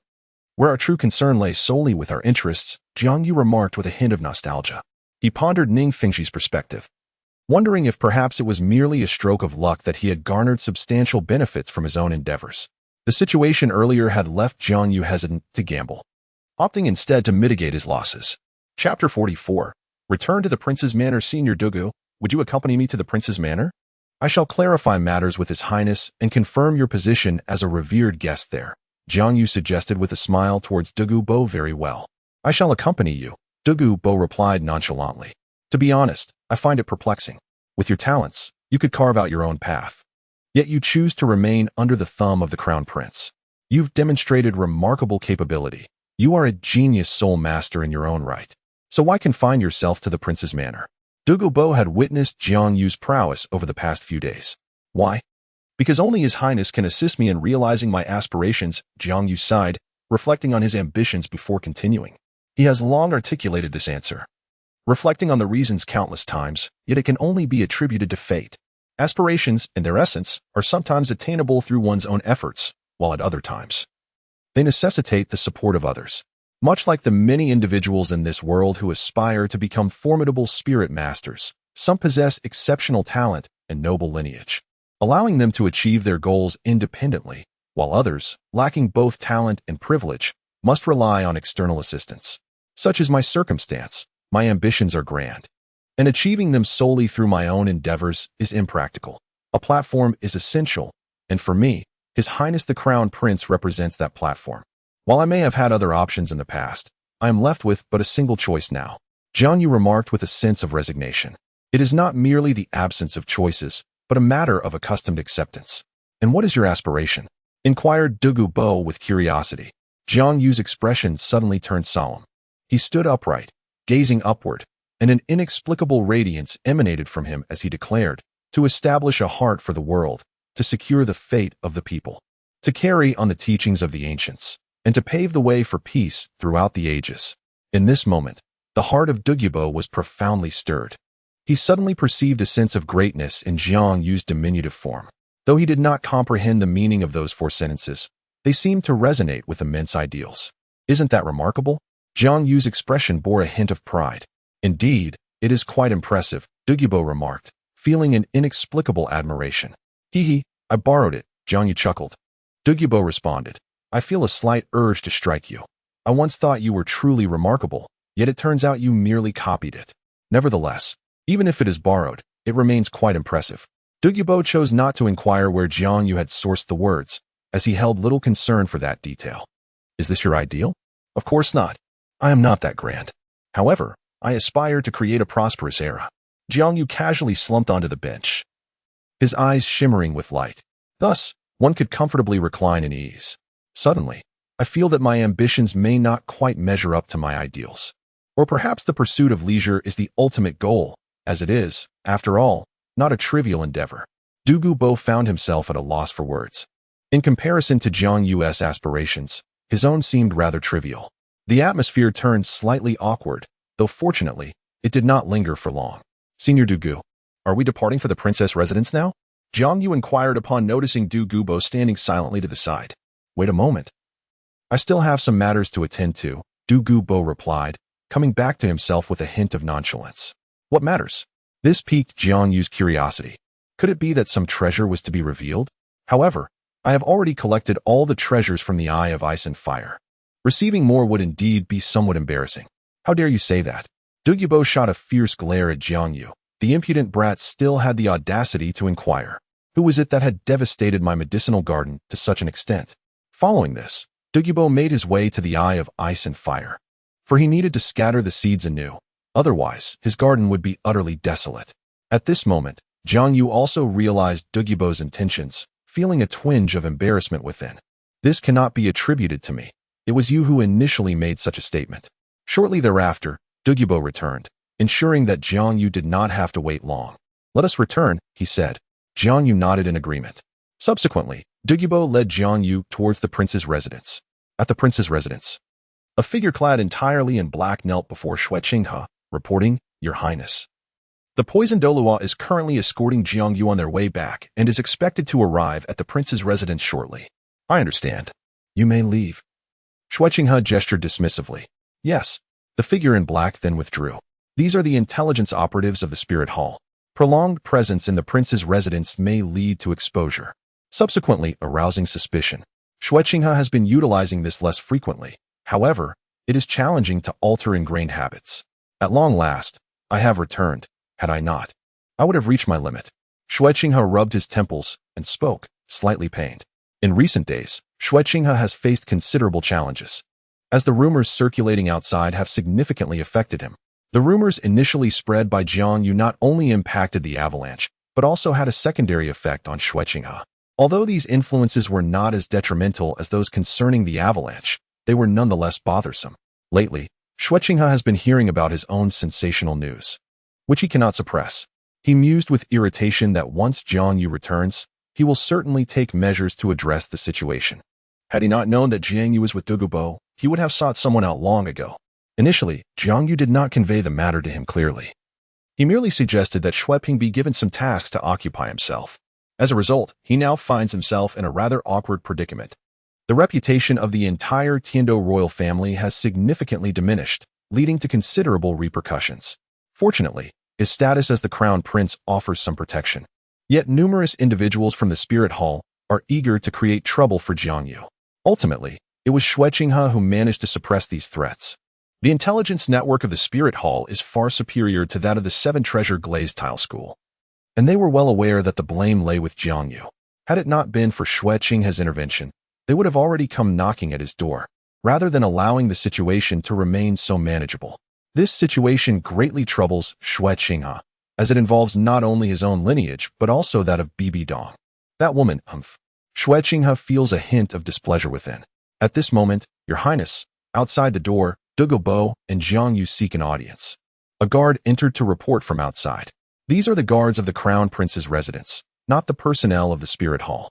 Speaker 1: Where our true concern lay solely with our interests, Jiang Yu remarked with a hint of nostalgia. He pondered Ning Fengxi's perspective, wondering if perhaps it was merely a stroke of luck that he had garnered substantial benefits from his own endeavors. The situation earlier had left Jiang Yu hesitant to gamble, opting instead to mitigate his losses. Chapter 44. Return to the Prince's Manor. Senior Douluo, would you accompany me to the Prince's Manor? I shall clarify matters with His Highness and confirm your position as a revered guest there, Jiang Yu suggested with a smile towards Douluo. Very well. I shall accompany you, Douluo replied nonchalantly. To be honest, I find it perplexing. With your talents, you could carve out your own path. Yet you choose to remain under the thumb of the Crown Prince. You've demonstrated remarkable capability. You are a genius soul master in your own right. So why confine yourself to the Prince's Manor? Douluo had witnessed Jiang Yu's prowess over the past few days. Why? Because only His Highness can assist me in realizing my aspirations, Jiang Yu sighed, reflecting on his ambitions before continuing. He has long articulated this answer, reflecting on the reasons countless times, yet it can only be attributed to fate. Aspirations, in their essence, are sometimes attainable through one's own efforts, while at other times, they necessitate the support of others. Much like the many individuals in this world who aspire to become formidable spirit masters, some possess exceptional talent and noble lineage, allowing them to achieve their goals independently, while others, lacking both talent and privilege, must rely on external assistance. Such is my circumstance. My ambitions are grand, and achieving them solely through my own endeavors is impractical. A platform is essential, and for me, His Highness the Crown Prince represents that platform. While I may have had other options in the past, I am left with but a single choice now, Jiang Yu remarked with a sense of resignation. It is not merely the absence of choices, but a matter of accustomed acceptance. And what is your aspiration? Inquired Douluo with curiosity. Jiang Yu's expression suddenly turned solemn. He stood upright, gazing upward, and an inexplicable radiance emanated from him as he declared, to establish a heart for the world, to secure the fate of the people, to carry on the teachings of the ancients, and to pave the way for peace throughout the ages. In this moment, the heart of Douluo was profoundly stirred. He suddenly perceived a sense of greatness in Jiang Yu's diminutive form. Though he did not comprehend the meaning of those 4 sentences, they seemed to resonate with immense ideals. Isn't that remarkable? Jiang Yu's expression bore a hint of pride. Indeed, it is quite impressive, Douluo remarked, feeling an inexplicable admiration. Hee, I borrowed it, Jiang Yu chuckled. Douluo responded. I feel a slight urge to strike you. I once thought you were truly remarkable, yet it turns out you merely copied it. Nevertheless, even if it is borrowed, it remains quite impressive. Douluo chose not to inquire where Jiang Yu had sourced the words, as he held little concern for that detail. Is this your ideal? Of course not. I am not that grand. However, I aspire to create a prosperous era. Jiang Yu casually slumped onto the bench, his eyes shimmering with light. Thus, one could comfortably recline in ease. Suddenly, I feel that my ambitions may not quite measure up to my ideals. Or perhaps the pursuit of leisure is the ultimate goal, as it is, after all, not a trivial endeavor. Douluo found himself at a loss for words. In comparison to Jiang Yu's aspirations, his own seemed rather trivial. The atmosphere turned slightly awkward, though fortunately, it did not linger for long. Senior Douluo, are we departing for the princess residence now? Jiang Yu inquired upon noticing Douluo standing silently to the side. Wait a moment. I still have some matters to attend to, Douluo replied, coming back to himself with a hint of nonchalance. What matters? This piqued Jiang Yu's curiosity. Could it be that some treasure was to be revealed? However, I have already collected all the treasures from the Eye of Ice and Fire. Receiving more would indeed be somewhat embarrassing. How dare you say that? Douluo shot a fierce glare at Jiang Yu. The impudent brat still had the audacity to inquire. Who was it that had devastated my medicinal garden to such an extent? Following this, Douluo made his way to the Eye of Ice and Fire. For he needed to scatter the seeds anew. Otherwise, his garden would be utterly desolate. At this moment, Jiang Yu also realized Douluo's intentions, feeling a twinge of embarrassment within. This cannot be attributed to me. It was you who initially made such a statement. Shortly thereafter, Douluo returned, ensuring that Jiang Yu did not have to wait long. Let us return, he said. Jiang Yu nodded in agreement. Subsequently, Douluo led Jiang Yu towards the prince's residence. At the prince's residence, a figure clad entirely in black knelt before Xue Qinghe, reporting, Your Highness. The poisoned Douluo is currently escorting Jiang Yu on their way back and is expected to arrive at the prince's residence shortly. I understand. You may leave. Xue Qinghe gestured dismissively. Yes. The figure in black then withdrew. These are the intelligence operatives of the Spirit Hall. Prolonged presence in the prince's residence may lead to exposure, subsequently arousing suspicion. Xue Qinghe has been utilizing this less frequently. However, it is challenging to alter ingrained habits. At long last, I have returned. Had I not, I would have reached my limit. Xue Qinghe rubbed his temples and spoke, slightly pained. In recent days, Xue Qinghe has faced considerable challenges, as the rumors circulating outside have significantly affected him. The rumors initially spread by Jiang Yu not only impacted the avalanche, but also had a secondary effect on Xue Qinghe. Although these influences were not as detrimental as those concerning the avalanche, they were nonetheless bothersome. Lately, Xue Qinghe has been hearing about his own sensational news, which he cannot suppress. He mused with irritation that once Jiang Yu returns, he will certainly take measures to address the situation. Had he not known that Jiang Yu was with Douluo, he would have sought someone out long ago. Initially, Jiang Yu did not convey the matter to him clearly. He merely suggested that Xue Ping be given some tasks to occupy himself. As a result, he now finds himself in a rather awkward predicament. The reputation of the entire Tiandou royal family has significantly diminished, leading to considerable repercussions. Fortunately, his status as the crown prince offers some protection. Yet numerous individuals from the Spirit Hall are eager to create trouble for Jiang Yu. Ultimately, it was Xue Qinghe who managed to suppress these threats. The intelligence network of the Spirit Hall is far superior to that of the Seven Treasure Glazed Tile School, and they were well aware that the blame lay with Jiang Yu. Had it not been for Xue Qinghe's intervention, they would have already come knocking at his door, rather than allowing the situation to remain so manageable. This situation greatly troubles Xue Qinghe, as it involves not only his own lineage, but also that of Bibi Dong. That woman, Xue Qinghe feels a hint of displeasure within. At this moment, Your Highness, outside the door, Douluo and Jiang Yu seek an audience. A guard entered to report from outside. These are the guards of the Crown Prince's residence, not the personnel of the Spirit Hall.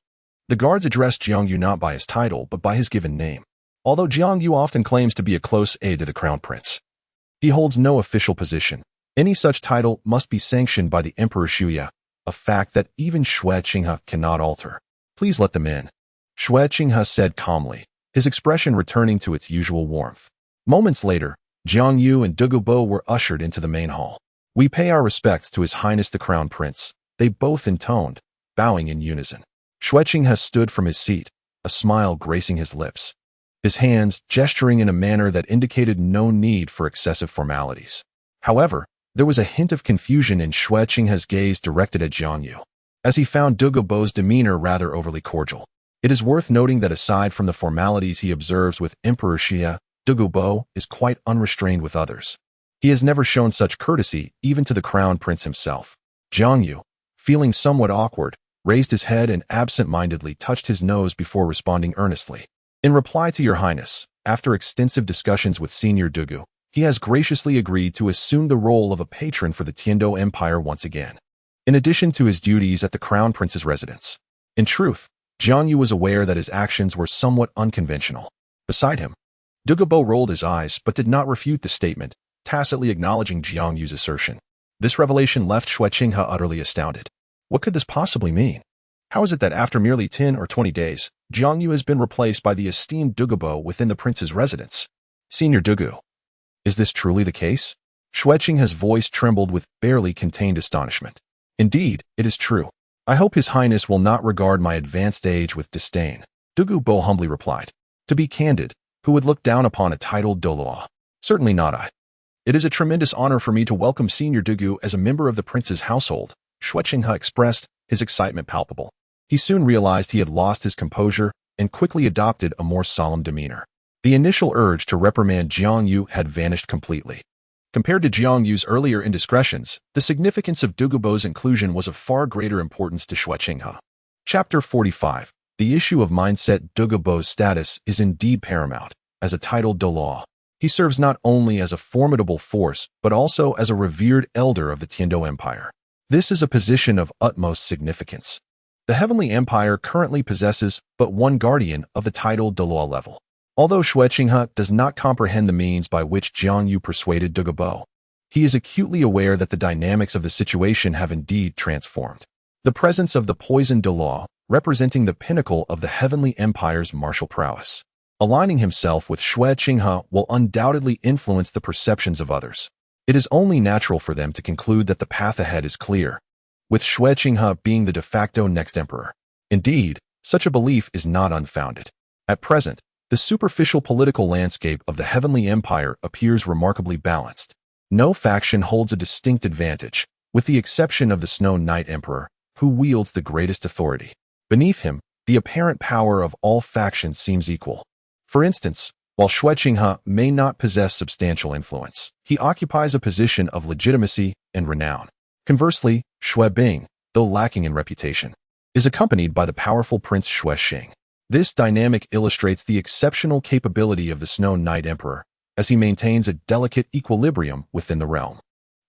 Speaker 1: The guards address Jiang Yu not by his title, but by his given name. Although Jiang Yu often claims to be a close aide to the Crown Prince, he holds no official position. Any such title must be sanctioned by the Emperor Xue, a fact that even Xue Qinghe cannot alter. Please let them in, Xue Qinghe said calmly, his expression returning to its usual warmth. Moments later, Jiang Yu and Douluo were ushered into the main hall. We pay our respects to His Highness the Crown Prince, they both intoned, bowing in unison. Xue Qinghe stood from his seat, a smile gracing his lips, his hands gesturing in a manner that indicated no need for excessive formalities. However, there was a hint of confusion in Xue Qinghe's gaze directed at Jiang Yu, as he found Douluo's demeanor rather overly cordial. It is worth noting that aside from the formalities he observes with Emperor Xue, Douluo is quite unrestrained with others. He has never shown such courtesy even to the Crown Prince himself. Jiang Yu, feeling somewhat awkward, raised his head and absent-mindedly touched his nose before responding earnestly. In reply to Your Highness, after extensive discussions with Senior Douluo, he has graciously agreed to assume the role of a patron for the Tiandou Empire once again, in addition to his duties at the Crown Prince's residence. In truth, Jiang Yu was aware that his actions were somewhat unconventional. Beside him, Douluo rolled his eyes but did not refute the statement, tacitly acknowledging Jiang Yu's assertion. This revelation left Xue Qinghe utterly astounded. What could this possibly mean? How is it that after merely 10 or 20 days, Jiang Yu has been replaced by the esteemed Douluo within the prince's residence? Senior Douluo, is this truly the case? Xue Qinghe's voice trembled with barely contained astonishment. Indeed, it is true. I hope His Highness will not regard my advanced age with disdain. Douluo humbly replied. To be candid, who would look down upon a titled Douluo? Certainly not I. It is a tremendous honor for me to welcome Senior Douluo as a member of the prince's household. Xue Qinghe expressed, his excitement palpable. He soon realized he had lost his composure and quickly adopted a more solemn demeanor. The initial urge to reprimand Jiang Yu had vanished completely. Compared to Jiang Yu's earlier indiscretions, the significance of Douluo's inclusion was of far greater importance to Xue Qinghe. Chapter 45. The issue of mindset. Douluo's status is indeed paramount. As a titled Douluo, he serves not only as a formidable force, but also as a revered elder of the Tiandou Empire. This is a position of utmost significance. The Heavenly Empire currently possesses but one guardian of the titled Douluo level. Although Xue Qinghe does not comprehend the means by which Jiang Yu persuaded Douluo, he is acutely aware that the dynamics of the situation have indeed transformed. The presence of the poisoned Douluo, representing the pinnacle of the Heavenly Empire's martial prowess, aligning himself with Xue Qinghe will undoubtedly influence the perceptions of others. It is only natural for them to conclude that the path ahead is clear, with Xue Qinghe being the de facto next emperor. Indeed, such a belief is not unfounded. At present, the superficial political landscape of the Heavenly Empire appears remarkably balanced. No faction holds a distinct advantage, with the exception of the Snow Knight Emperor, who wields the greatest authority. Beneath him, the apparent power of all factions seems equal. For instance, while Xue Qinghe may not possess substantial influence, he occupies a position of legitimacy and renown. Conversely, Xue Bing, though lacking in reputation, is accompanied by the powerful Prince Xue Qinghe. This dynamic illustrates the exceptional capability of the Snow Knight Emperor, as he maintains a delicate equilibrium within the realm.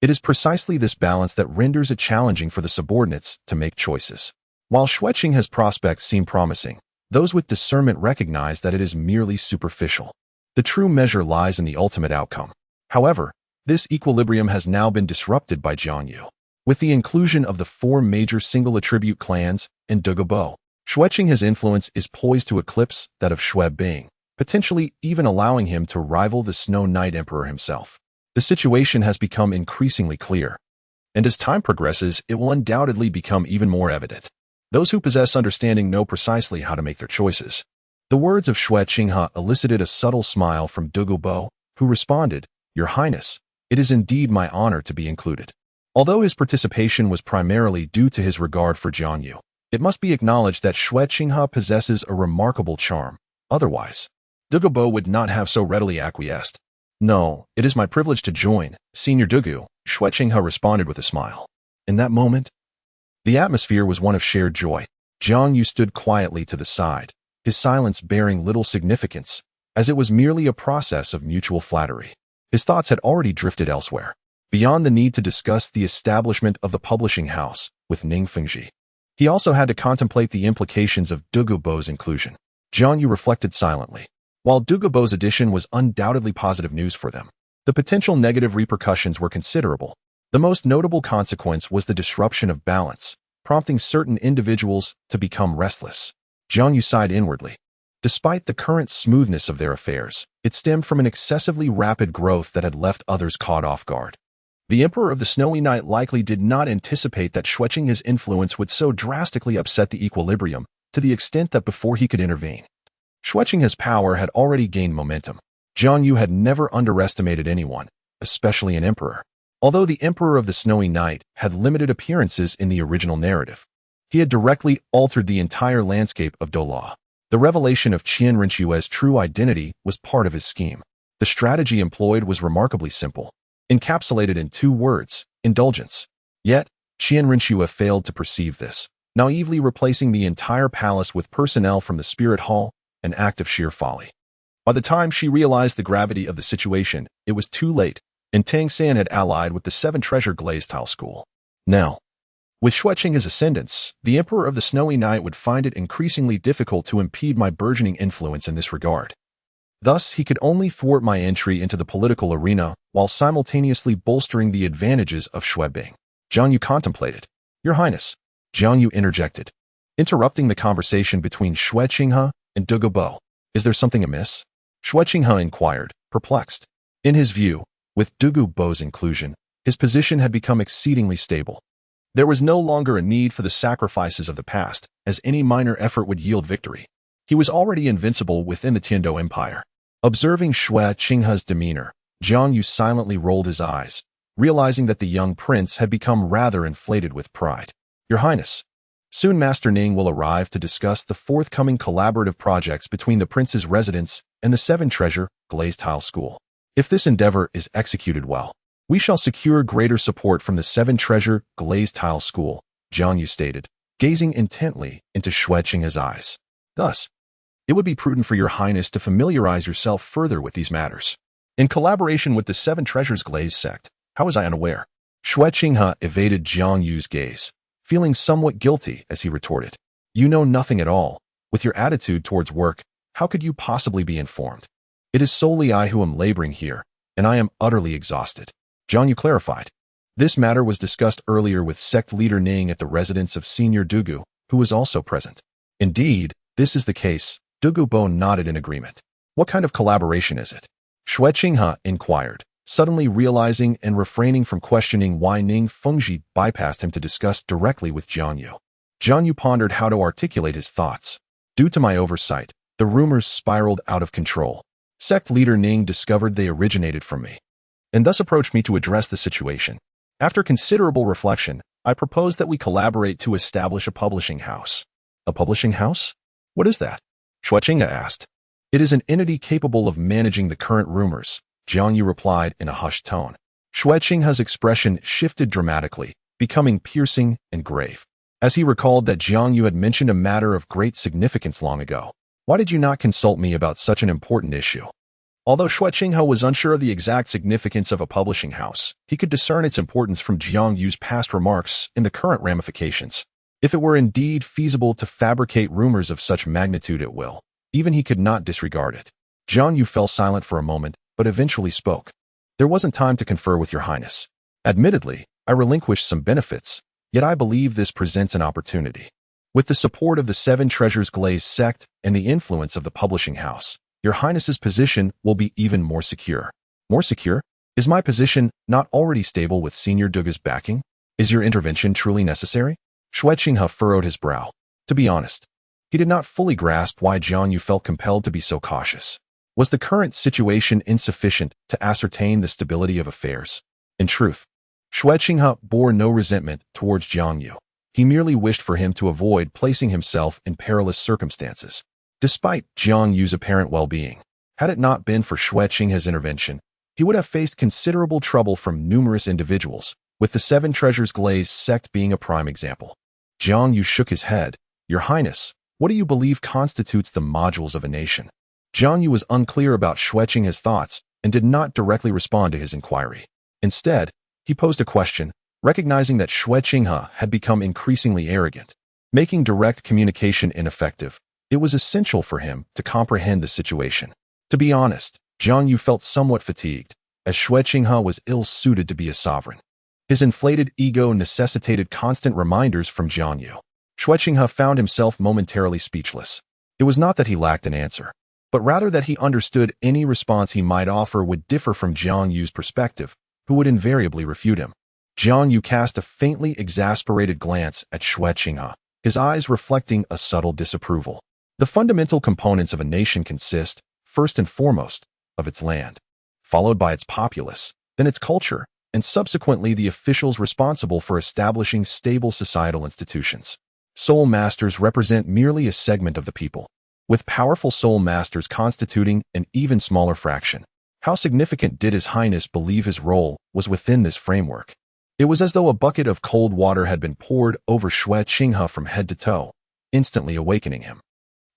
Speaker 1: It is precisely this balance that renders it challenging for the subordinates to make choices. While Xue Qinghe's prospects seem promising, those with discernment recognize that it is merely superficial. The true measure lies in the ultimate outcome. However, this equilibrium has now been disrupted by Jiang Yu. With the inclusion of the four major single-attribute clans and Douluo, Xue Qinghe's influence is poised to eclipse that of Xue Bing, potentially even allowing him to rival the Snow Knight Emperor himself. The situation has become increasingly clear, and as time progresses, it will undoubtedly become even more evident. Those who possess understanding know precisely how to make their choices. The words of Xue Qinghe elicited a subtle smile from Douluo, who responded, Your Highness, it is indeed my honor to be included. Although his participation was primarily due to his regard for Jiang Yu, it must be acknowledged that Xue Qinghe possesses a remarkable charm. Otherwise, Douluo would not have so readily acquiesced. No, it is my privilege to join, Senior Douluo, Xue Qinghe responded with a smile. In that moment, the atmosphere was one of shared joy. Jiang Yu stood quietly to the side, his silence bearing little significance, as it was merely a process of mutual flattery. His thoughts had already drifted elsewhere, beyond the need to discuss the establishment of the publishing house with Ning Fengji. He also had to contemplate the implications of Douluo's inclusion. Jiang Yu reflected silently. While Douluo's addition was undoubtedly positive news for them, the potential negative repercussions were considerable. The most notable consequence was the disruption of balance, prompting certain individuals to become restless. Jiang Yu sighed inwardly. Despite the current smoothness of their affairs, it stemmed from an excessively rapid growth that had left others caught off guard. The Emperor of the Snowy Night likely did not anticipate that Xue Qinghe's influence would so drastically upset the equilibrium, to the extent that before he could intervene, Xue Qinghe's power had already gained momentum. Jiang Yu had never underestimated anyone, especially an emperor. Although the Emperor of the Snowy Night had limited appearances in the original narrative, he had directly altered the entire landscape of Douluo. The revelation of Qian Renxue's true identity was part of his scheme. The strategy employed was remarkably simple, encapsulated in 2 words, indulgence. Yet, Qian Renxue failed to perceive this, naively replacing the entire palace with personnel from the Spirit Hall, an act of sheer folly. By the time she realized the gravity of the situation, it was too late, and Tang San had allied with the 7 Treasure Glaze Tile School. Now, with Xue Qinghe's ascendance, the Emperor of the Snowy Night would find it increasingly difficult to impede my burgeoning influence in this regard. Thus, he could only thwart my entry into the political arena while simultaneously bolstering the advantages of Xue Bing. Jiang Yu contemplated. Your Highness, Jiang Yu interjected. interrupting the conversation between Xue Qinghe and Douluo. Is there something amiss? Xue Qinghe inquired, perplexed. In his view, with Douluo's inclusion, his position had become exceedingly stable. There was no longer a need for the sacrifices of the past, as any minor effort would yield victory. He was already invincible within the Tiandou Empire. Observing Xue Qinghe's demeanor, Jiang Yu silently rolled his eyes, realizing that the young prince had become rather inflated with pride. Your Highness, soon Master Ning will arrive to discuss the forthcoming collaborative projects between the prince's residence and the Seven Treasure Glazed Tile School. If this endeavor is executed well, we shall secure greater support from the Seven Treasure Glazed Tile School, Jiang Yu stated, gazing intently into Xue Qinghe's eyes. Thus, it would be prudent for your Highness to familiarize yourself further with these matters. In collaboration with the Seven Treasures Glazed sect, how was I unaware? Xue Qinghe evaded Jiang Yu's gaze, feeling somewhat guilty as he retorted. You know nothing at all. With your attitude towards work, how could you possibly be informed? It is solely I who am laboring here, and I am utterly exhausted. Jiang Yu clarified. This matter was discussed earlier with sect leader Ning at the residence of Senior Douluo, who was also present. Indeed, this is the case. Douluo nodded in agreement. What kind of collaboration is it? Xue Qinghe inquired, suddenly realizing and refraining from questioning why Ning Fengji bypassed him to discuss directly with Jiang Yu. Jiang Yu pondered how to articulate his thoughts. Due to my oversight, the rumors spiraled out of control. Sect leader Ning discovered they originated from me, and thus approached me to address the situation. After considerable reflection, I proposed that we collaborate to establish a publishing house. A publishing house? What is that? Xue Qinghe asked. It is an entity capable of managing the current rumors, Jiang Yu replied in a hushed tone. Xue Qinghe's expression shifted dramatically, becoming piercing and grave, as he recalled that Jiang Yu had mentioned a matter of great significance long ago. Why did you not consult me about such an important issue? Although Xue Qinghe was unsure of the exact significance of a publishing house, he could discern its importance from Jiang Yu's past remarks and the current ramifications. If it were indeed feasible to fabricate rumors of such magnitude at will, even he could not disregard it. Jiang Yu fell silent for a moment, but eventually spoke. There wasn't time to confer with your Highness. Admittedly, I relinquished some benefits, yet I believe this presents an opportunity. With the support of the Seven Treasures Glazed sect and the influence of the publishing house, your Highness's position will be even more secure. More secure? Is my position not already stable with Senior Douluo's backing? Is your intervention truly necessary? Xue Qinghe furrowed his brow. To be honest, he did not fully grasp why Jiang Yu felt compelled to be so cautious. Was the current situation insufficient to ascertain the stability of affairs? In truth, Xue Qinghe bore no resentment towards Jiang Yu. He merely wished for him to avoid placing himself in perilous circumstances. Despite Jiang Yu's apparent well-being, had it not been for Xue Qinghe's intervention, he would have faced considerable trouble from numerous individuals, with the Seven Treasures Glazed sect being a prime example. Jiang Yu shook his head. Your Highness, what do you believe constitutes the modules of a nation? Jiang Yu was unclear about Xue Qinghe's thoughts and did not directly respond to his inquiry. Instead, he posed a question, recognizing that Xue Qinghe had become increasingly arrogant, making direct communication ineffective. It was essential for him to comprehend the situation. To be honest, Jiang Yu felt somewhat fatigued, as Xue Qinghe was ill-suited to be a sovereign. His inflated ego necessitated constant reminders from Jiang Yu. Xue Qinghe found himself momentarily speechless. It was not that he lacked an answer, but rather that he understood any response he might offer would differ from Jiang Yu's perspective, who would invariably refute him. Jiang Yu cast a faintly exasperated glance at Xue Qinghe, his eyes reflecting a subtle disapproval. The fundamental components of a nation consist, first and foremost, of its land, followed by its populace, then its culture, and subsequently the officials responsible for establishing stable societal institutions. Soul masters represent merely a segment of the people, with powerful soul masters constituting an even smaller fraction. How significant did His Highness believe his role was within this framework? It was as though a bucket of cold water had been poured over Xue Qinghe from head to toe, instantly awakening him.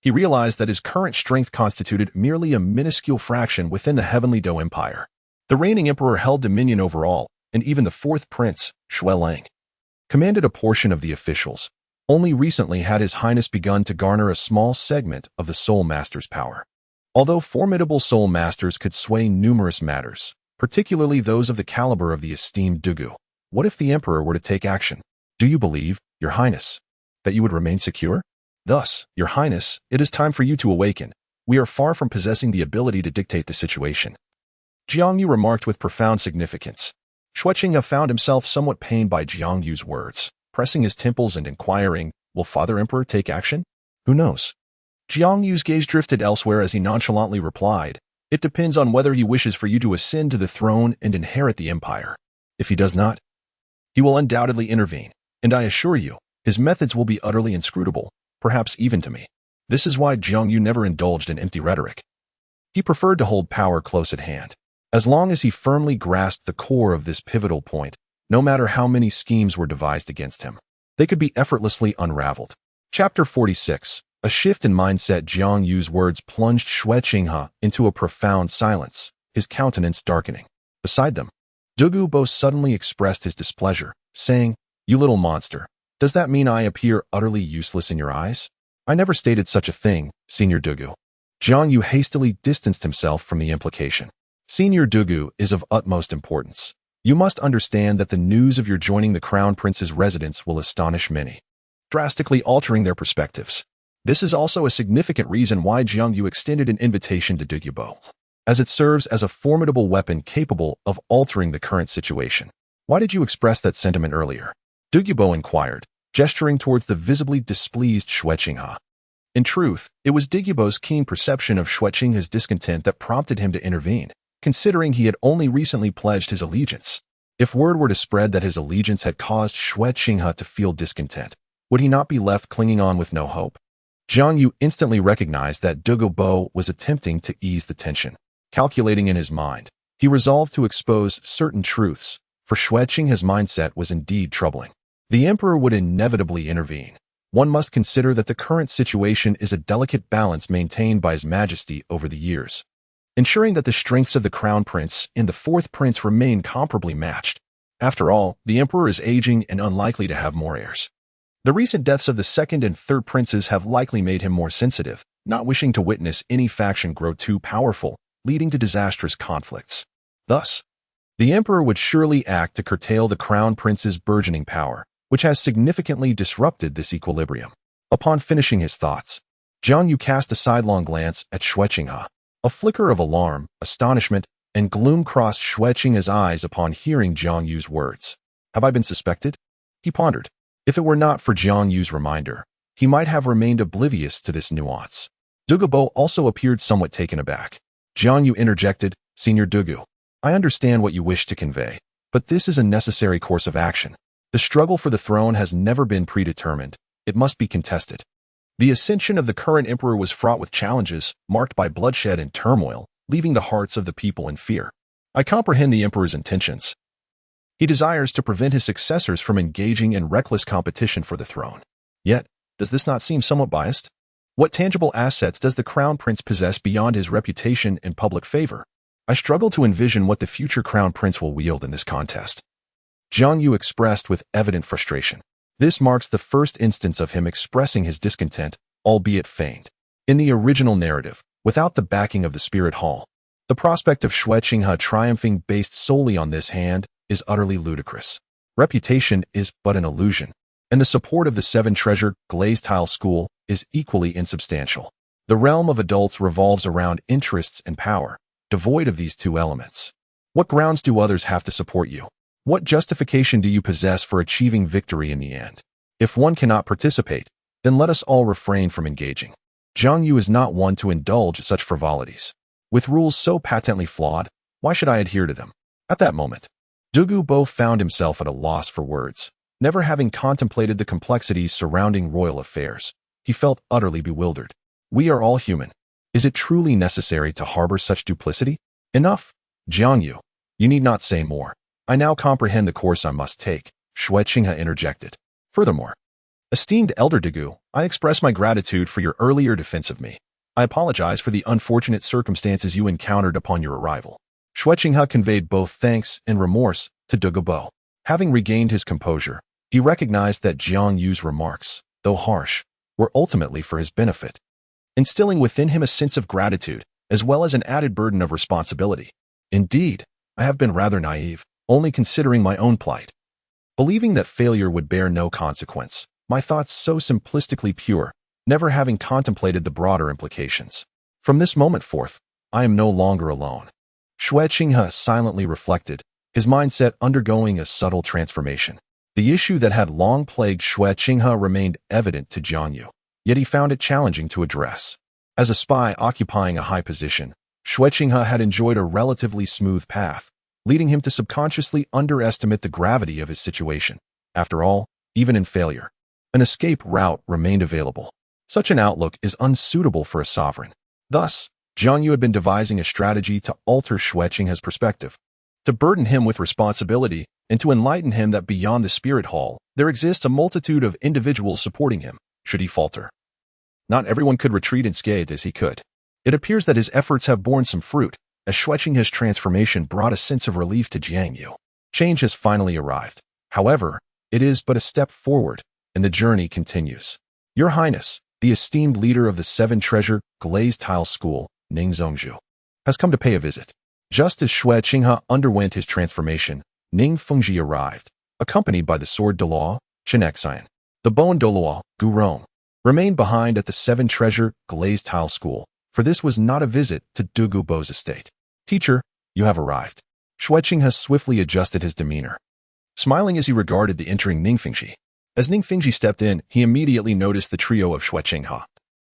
Speaker 1: He realized that his current strength constituted merely a minuscule fraction within the heavenly Dou Empire. The reigning emperor held dominion over all, and even the fourth prince, Xue Lang, commanded a portion of the officials. Only recently had His Highness begun to garner a small segment of the Soul Master's power. Although formidable Soul Masters could sway numerous matters, particularly those of the caliber of the esteemed Douluo, what if the emperor were to take action? Do you believe, Your Highness, that you would remain secure? Thus, Your Highness, it is time for you to awaken. We are far from possessing the ability to dictate the situation. Jiang Yu remarked with profound significance. Xue Qinghe found himself somewhat pained by Jiang Yu's words, pressing his temples and inquiring, will Father Emperor take action? Who knows? Jiang Yu's gaze drifted elsewhere as he nonchalantly replied, it depends on whether he wishes for you to ascend to the throne and inherit the empire. If he does not, he will undoubtedly intervene, and I assure you, his methods will be utterly inscrutable, perhaps even to me. This is why Jiang Yu never indulged in empty rhetoric. He preferred to hold power close at hand. As long as he firmly grasped the core of this pivotal point, no matter how many schemes were devised against him, they could be effortlessly unraveled. Chapter 46. A shift in mindset. Jiang Yu's words plunged Xue Qinghe into a profound silence, his countenance darkening. Beside them, Douluo suddenly expressed his displeasure, saying, you little monster, does that mean I appear utterly useless in your eyes? I never stated such a thing, Senior Douluo. Jiang Yu hastily distanced himself from the implication. Senior Douluo is of utmost importance. You must understand that the news of your joining the Crown Prince's residence will astonish many, drastically altering their perspectives. This is also a significant reason why Jiang Yu extended an invitation to Douluo, as it serves as a formidable weapon capable of altering the current situation. Why did you express that sentiment earlier? Douluo inquired, gesturing towards the visibly displeased Xue Qinghe. In truth, it was Douluo's keen perception of Xue Qinghe's discontent that prompted him to intervene, considering he had only recently pledged his allegiance. If word were to spread that his allegiance had caused Xue Qinghe to feel discontent, would he not be left clinging on with no hope? Jiang Yu instantly recognized that Douluo was attempting to ease the tension. Calculating in his mind, he resolved to expose certain truths, for Xue Qinghe's mindset was indeed troubling. The emperor would inevitably intervene. One must consider that the current situation is a delicate balance maintained by His Majesty over the years, ensuring that the strengths of the Crown Prince and the Fourth Prince remain comparably matched. After all, the emperor is aging and unlikely to have more heirs. The recent deaths of the second and third princes have likely made him more sensitive, not wishing to witness any faction grow too powerful, leading to disastrous conflicts. Thus, the emperor would surely act to curtail the Crown Prince's burgeoning power, which has significantly disrupted this equilibrium. Upon finishing his thoughts, Jiang Yu cast a sidelong glance at Xue Qinghe. A flicker of alarm, astonishment, and gloom crossed Xue Qinghe's eyes upon hearing Jiang Yu's words. Have I been suspected? He pondered. If it were not for Jiang Yu's reminder, he might have remained oblivious to this nuance. Douluo also appeared somewhat taken aback. Jiang Yu interjected, Senior Douluo, I understand what you wish to convey, but this is a necessary course of action. The struggle for the throne has never been predetermined. It must be contested. The ascension of the current emperor was fraught with challenges, marked by bloodshed and turmoil, leaving the hearts of the people in fear. I comprehend the emperor's intentions. He desires to prevent his successors from engaging in reckless competition for the throne. Yet, does this not seem somewhat biased? What tangible assets does the Crown Prince possess beyond his reputation and public favor? I struggle to envision what the future Crown Prince will wield in this contest. Jiang Yu expressed with evident frustration. This marks the first instance of him expressing his discontent, albeit feigned. In the original narrative, without the backing of the Spirit Hall, the prospect of Xue Qinghe triumphing based solely on this hand is utterly ludicrous. Reputation is but an illusion, and the support of the seven-treasured glazed tile school is equally insubstantial. The realm of adults revolves around interests and power, devoid of these two elements. What grounds do others have to support you? What justification do you possess for achieving victory in the end? If one cannot participate, then let us all refrain from engaging. Jiang Yu is not one to indulge such frivolities. With rules so patently flawed, why should I adhere to them? At that moment, Douluo found himself at a loss for words. Never having contemplated the complexities surrounding royal affairs, he felt utterly bewildered. We are all human. Is it truly necessary to harbor such duplicity? Enough, Jiang Yu. You need not say more. I now comprehend the course I must take, Xue Qinghe interjected. Furthermore, esteemed Elder Douluo, I express my gratitude for your earlier defense of me. I apologize for the unfortunate circumstances you encountered upon your arrival. Xue Qinghe conveyed both thanks and remorse to Douluo. Having regained his composure, he recognized that Jiang Yu's remarks, though harsh, were ultimately for his benefit, instilling within him a sense of gratitude, as well as an added burden of responsibility. Indeed, I have been rather naive, only considering my own plight. Believing that failure would bear no consequence, my thoughts so simplistically pure, never having contemplated the broader implications. From this moment forth, I am no longer alone. Xue Qinghe silently reflected, his mindset undergoing a subtle transformation. The issue that had long plagued Xue Qinghe remained evident to Jiang Yu, yet he found it challenging to address. As a spy occupying a high position, Xue Qinghe had enjoyed a relatively smooth path, leading him to subconsciously underestimate the gravity of his situation. After all, even in failure, an escape route remained available. Such an outlook is unsuitable for a sovereign. Thus, Jiang Yu had been devising a strategy to alter Xue Qinghe's perspective, to burden him with responsibility, and to enlighten him that beyond the spirit hall, there exists a multitude of individuals supporting him, should he falter. Not everyone could retreat unscathed as he could. It appears that his efforts have borne some fruit, as Xue Qinghe's transformation brought a sense of relief to Jiang Yu. Change has finally arrived. However, it is but a step forward, and the journey continues. Your Highness, the esteemed leader of the Seven Treasure Glazed Tile School, Ning Zhongzhu, has come to pay a visit. Just as Xue Qinghe underwent his transformation, Ning Fengji arrived, accompanied by the sword Douluo Continent. The bone Douluo Gurong remained behind at the Seven Treasure Glazed Tile School, for this was not a visit to Douluo's estate. Teacher, you have arrived. Xue Qinghe swiftly adjusted his demeanor, smiling as he regarded the entering Ning Fengji. As Ning Fengji stepped in, he immediately noticed the trio of Xue Qinghe,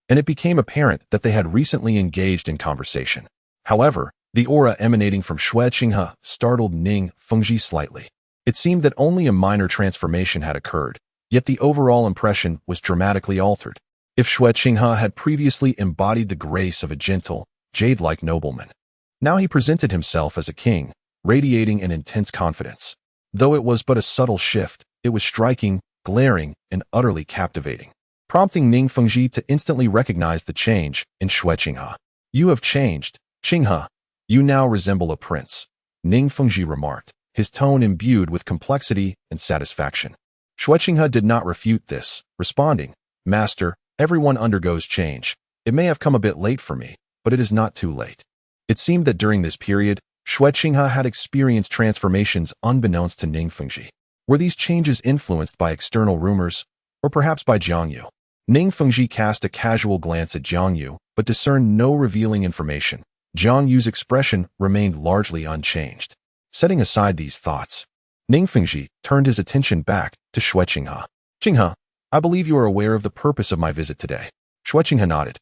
Speaker 1: and it became apparent that they had recently engaged in conversation. However, the aura emanating from Xue Qinghe startled Ning Fengji slightly. It seemed that only a minor transformation had occurred, yet the overall impression was dramatically altered. If Xue Qinghe had previously embodied the grace of a gentle, jade-like nobleman, now he presented himself as a king, radiating an intense confidence. Though it was but a subtle shift, it was striking, glaring, and utterly captivating, prompting Ning Fengji to instantly recognize the change in Xue Qinghe. You have changed, Qinghe. You now resemble a prince, Ning Fengji remarked, his tone imbued with complexity and satisfaction. Xue Qinghe did not refute this, responding, Master, everyone undergoes change. It may have come a bit late for me, but it is not too late. It seemed that during this period, Xue Qinghe had experienced transformations unbeknownst to Ning Fengji. Were these changes influenced by external rumors, or perhaps by Jiang Yu? Ning Fengji cast a casual glance at Jiang Yu, but discerned no revealing information. Jiang Yu's expression remained largely unchanged. Setting aside these thoughts, Ning Fengji turned his attention back to Xue Qinghe. Qinghe, I believe you are aware of the purpose of my visit today. Xue Qinghe nodded,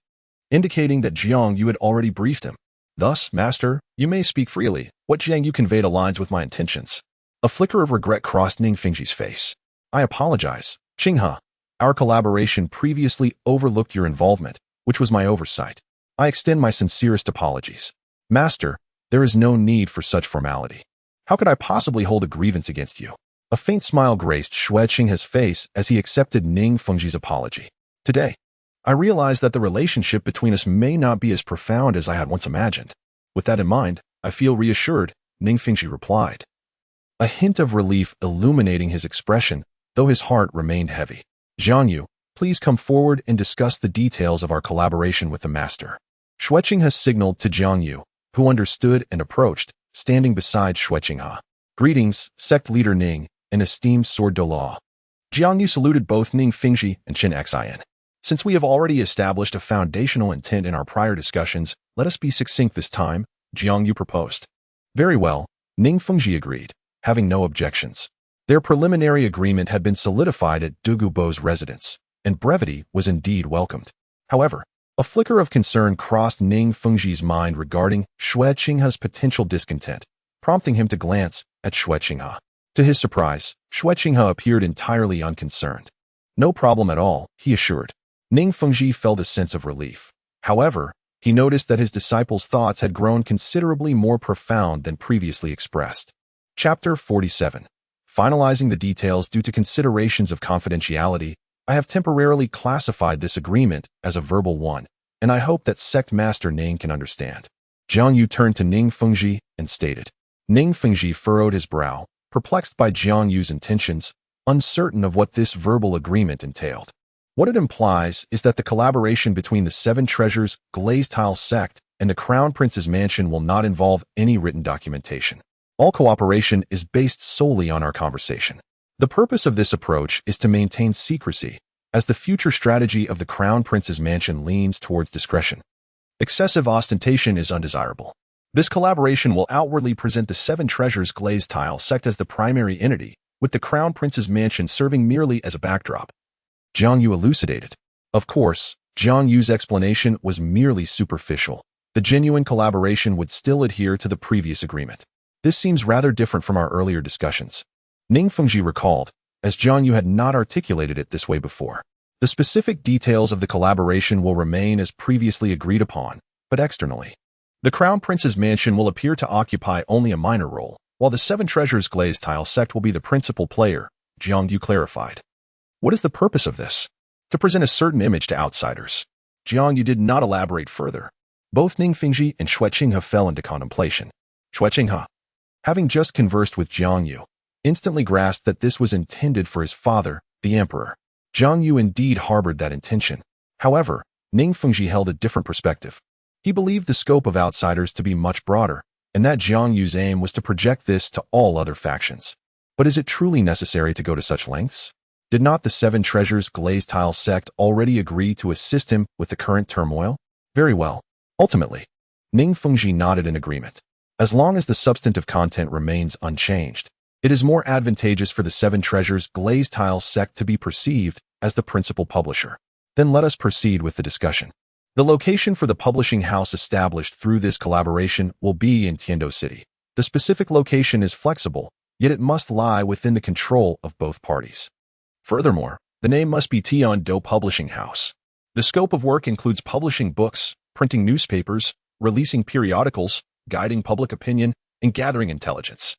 Speaker 1: indicating that Jiang Yu had already briefed him. Thus, Master, you may speak freely. What Jiang Yu conveyed aligns with my intentions. A flicker of regret crossed Ning Fengji's face. I apologize, Qinghe. Our collaboration previously overlooked your involvement, which was my oversight. I extend my sincerest apologies. Master, there is no need for such formality. How could I possibly hold a grievance against you? A faint smile graced Xue Qinghe's face as he accepted Ning Fengji's apology. Today, I realize that the relationship between us may not be as profound as I had once imagined. With that in mind, I feel reassured, Ning Fengji replied, a hint of relief illuminating his expression, though his heart remained heavy. Jiang Yu, please come forward and discuss the details of our collaboration with the Master. Xue Qinghe signaled to Jiang Yu, who understood and approached, standing beside Xue Qinghe. Greetings, sect leader Ning, and esteemed sword Douluo. Jiang Yu saluted both Ning Fengji and Qian Renxue. Since we have already established a foundational intent in our prior discussions, let us be succinct this time, Jiang Yu proposed. Very well, Ning Fengji agreed, having no objections. Their preliminary agreement had been solidified at Douluo's residence, and brevity was indeed welcomed. However, a flicker of concern crossed Ning Fengji's mind regarding Xue Qinghe's potential discontent, prompting him to glance at Xue Qinghe. To his surprise, Xue Qinghe appeared entirely unconcerned. No problem at all, he assured. Ning Fengji felt a sense of relief. However, he noticed that his disciple's thoughts had grown considerably more profound than previously expressed. Chapter 47. Finalizing the details due to considerations of confidentiality, I have temporarily classified this agreement as a verbal one, and I hope that Sect Master Ning can understand. Jiang Yu turned to Ning Fengji and stated. Ning Fengji furrowed his brow, perplexed by Jiang Yu's intentions, uncertain of what this verbal agreement entailed. What it implies is that the collaboration between the Seven Treasures Glazed Tile sect and the Crown Prince's mansion will not involve any written documentation. All cooperation is based solely on our conversation. The purpose of this approach is to maintain secrecy, as the future strategy of the Crown Prince's mansion leans towards discretion. Excessive ostentation is undesirable. This collaboration will outwardly present the Seven Treasures glazed tile sect as the primary entity, with the Crown Prince's mansion serving merely as a backdrop. Jiang Yu elucidated. Of course, Jiang Yu's explanation was merely superficial. The genuine collaboration would still adhere to the previous agreement. This seems rather different from our earlier discussions. Ning Fengji recalled, as Jiang Yu had not articulated it this way before. The specific details of the collaboration will remain as previously agreed upon, but externally. The Crown Prince's mansion will appear to occupy only a minor role, while the Seven Treasures glazed tile sect will be the principal player, Jiang Yu clarified. What is the purpose of this? To present a certain image to outsiders. Jiang Yu did not elaborate further. Both Ning Fengji and Xue Qinghe fell into contemplation. Xue Qinghe, having just conversed with Jiang Yu, instantly grasped that this was intended for his father, the emperor. Jiang Yu indeed harbored that intention. However, Ning Fengji held a different perspective. He believed the scope of outsiders to be much broader, and that Jiang Yu's aim was to project this to all other factions. But is it truly necessary to go to such lengths? Did not the Seven Treasures glazed tile sect already agree to assist him with the current turmoil? Very well. Ultimately, Ning Fengji nodded in agreement. As long as the substantive content remains unchanged, it is more advantageous for the Seven Treasures glazed tile sect to be perceived as the principal publisher. Then let us proceed with the discussion. The location for the publishing house established through this collaboration will be in Tiandou City. The specific location is flexible, yet it must lie within the control of both parties. Furthermore, the name must be Tiandou Publishing House. The scope of work includes publishing books, printing newspapers, releasing periodicals, guiding public opinion, and gathering intelligence.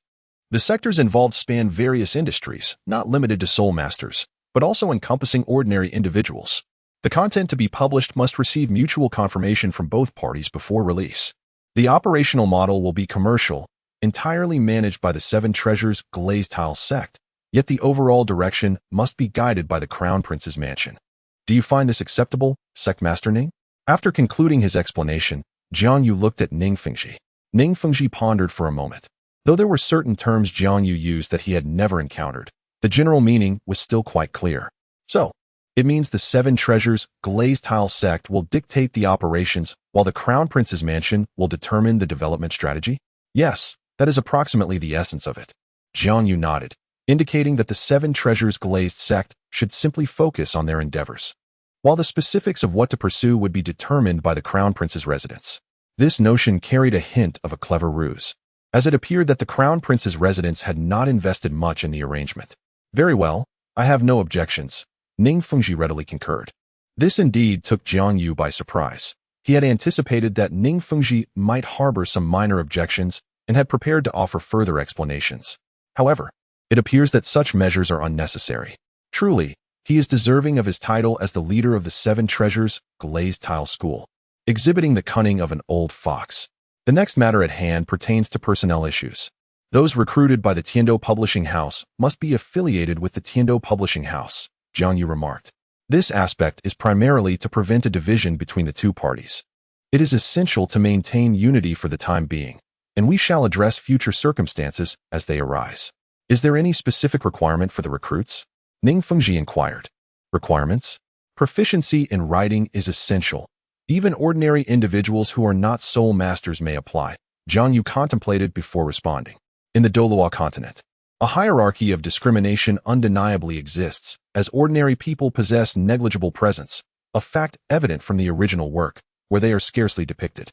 Speaker 1: The sectors involved span various industries, not limited to soul masters, but also encompassing ordinary individuals. The content to be published must receive mutual confirmation from both parties before release. The operational model will be commercial, entirely managed by the Seven Treasures glazed tile sect, yet the overall direction must be guided by the Crown Prince's mansion. Do you find this acceptable, Sect Master Ning? After concluding his explanation, Jiang Yu looked at Ning Fengji. Ning Fengji pondered for a moment. Though there were certain terms Jiang Yu used that he had never encountered, the general meaning was still quite clear. So, it means the Seven Treasures glazed tile sect will dictate the operations while the Crown Prince's mansion will determine the development strategy? Yes, that is approximately the essence of it. Jiang Yu nodded, indicating that the Seven Treasures glazed sect should simply focus on their endeavors, while the specifics of what to pursue would be determined by the Crown Prince's residence. This notion carried a hint of a clever ruse, as it appeared that the Crown Prince's residence had not invested much in the arrangement. Very well, I have no objections, Ning Fengji readily concurred. This indeed took Jiang Yu by surprise. He had anticipated that Ning Fengji might harbor some minor objections and had prepared to offer further explanations. However, it appears that such measures are unnecessary. Truly, he is deserving of his title as the leader of the Seven Treasures glazed tile school, exhibiting the cunning of an old fox. The next matter at hand pertains to personnel issues. Those recruited by the Tiandou Publishing House must be affiliated with the Tiandou Publishing House, Jiang Yu remarked. This aspect is primarily to prevent a division between the two parties. It is essential to maintain unity for the time being, and we shall address future circumstances as they arise. Is there any specific requirement for the recruits? Ning Fengji inquired. Requirements? Proficiency in writing is essential. Even ordinary individuals who are not soul masters may apply, Jiang Yu contemplated before responding. In the Douluo Continent, a hierarchy of discrimination undeniably exists, as ordinary people possess negligible presence, a fact evident from the original work, where they are scarcely depicted.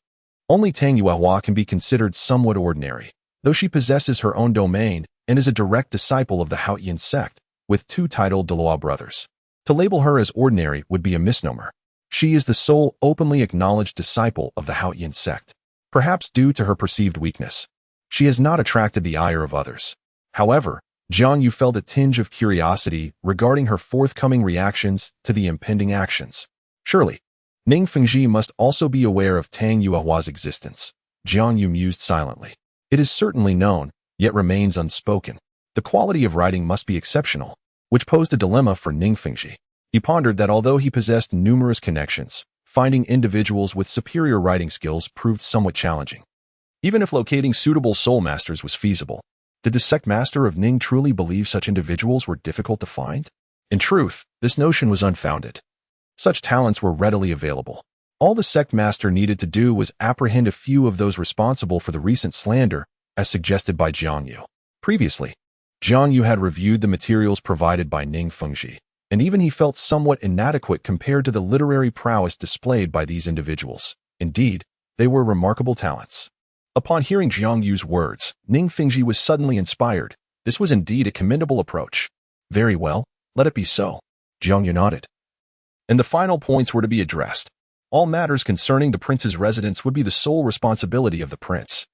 Speaker 1: Only Tang Yuehua can be considered somewhat ordinary, though she possesses her own domain and is a direct disciple of the Haotian sect, with two titled Douluo brothers. To label her as ordinary would be a misnomer. She is the sole openly acknowledged disciple of the Haotian sect, perhaps due to her perceived weakness. She has not attracted the ire of others. However, Jiang Yu felt a tinge of curiosity regarding her forthcoming reactions to the impending actions. Surely, Ning Fengji must also be aware of Tang Yuehua's existence. Jiang Yu mused silently. It is certainly known, yet remains unspoken. The quality of writing must be exceptional, which posed a dilemma for Ning Fengji. He pondered that although he possessed numerous connections, finding individuals with superior writing skills proved somewhat challenging. Even if locating suitable soul masters was feasible, Did the sect master of Ning truly believe such individuals were difficult to find? In truth, this notion was unfounded. Such talents were readily available. All the sect master needed to do was apprehend a few of those responsible for the recent slander, as suggested by Jiang Yu. Previously, Jiang Yu had reviewed the materials provided by Ning Fengji, and even he felt somewhat inadequate compared to the literary prowess displayed by these individuals. Indeed, they were remarkable talents. Upon hearing Jiang Yu's words, Ning Fengji was suddenly inspired. This was indeed a commendable approach. Very well, let it be so. Jiang Yu nodded. And the final points were to be addressed. All matters concerning the prince's residence would be the sole responsibility of the prince.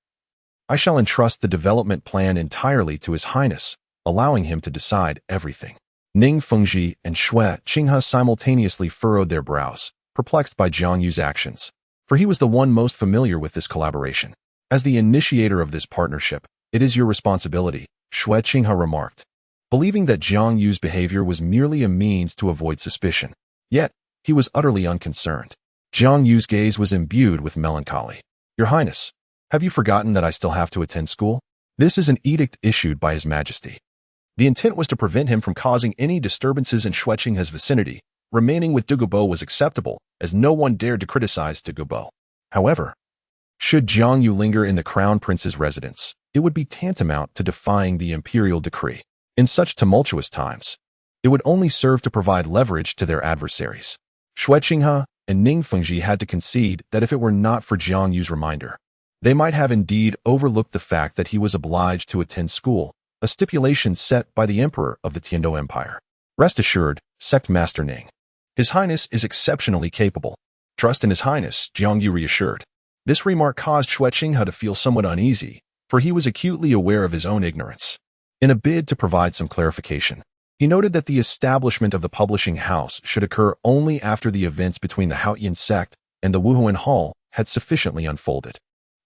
Speaker 1: I shall entrust the development plan entirely to His Highness, allowing him to decide everything. Ning Fengji and Xue Qinghe simultaneously furrowed their brows, perplexed by Jiang Yu's actions, for he was the one most familiar with this collaboration. As the initiator of this partnership, it is your responsibility, Xue Qinghe remarked, believing that Jiang Yu's behavior was merely a means to avoid suspicion. Yet, he was utterly unconcerned. Jiang Yu's gaze was imbued with melancholy. Your Highness, have you forgotten that I still have to attend school? This is an edict issued by His Majesty. The intent was to prevent him from causing any disturbances in Xue Qinghe's vicinity. Remaining with Douluo was acceptable, as no one dared to criticize Douluo. However, should Jiang Yu linger in the crown prince's residence, it would be tantamount to defying the imperial decree. In such tumultuous times, it would only serve to provide leverage to their adversaries. Xue Qinghe and Ning Fengji had to concede that if it were not for Jiang Yu's reminder, they might have indeed overlooked the fact that he was obliged to attend school, a stipulation set by the emperor of the Tiandou Empire. Rest assured, Sect Master Ning. His Highness is exceptionally capable. Trust in His Highness, Jiang Yu reassured. This remark caused Xue Qinghe to feel somewhat uneasy, for he was acutely aware of his own ignorance. In a bid to provide some clarification, he noted that the establishment of the publishing house should occur only after the events between the Haotian sect and the Wuhuan Hall had sufficiently unfolded.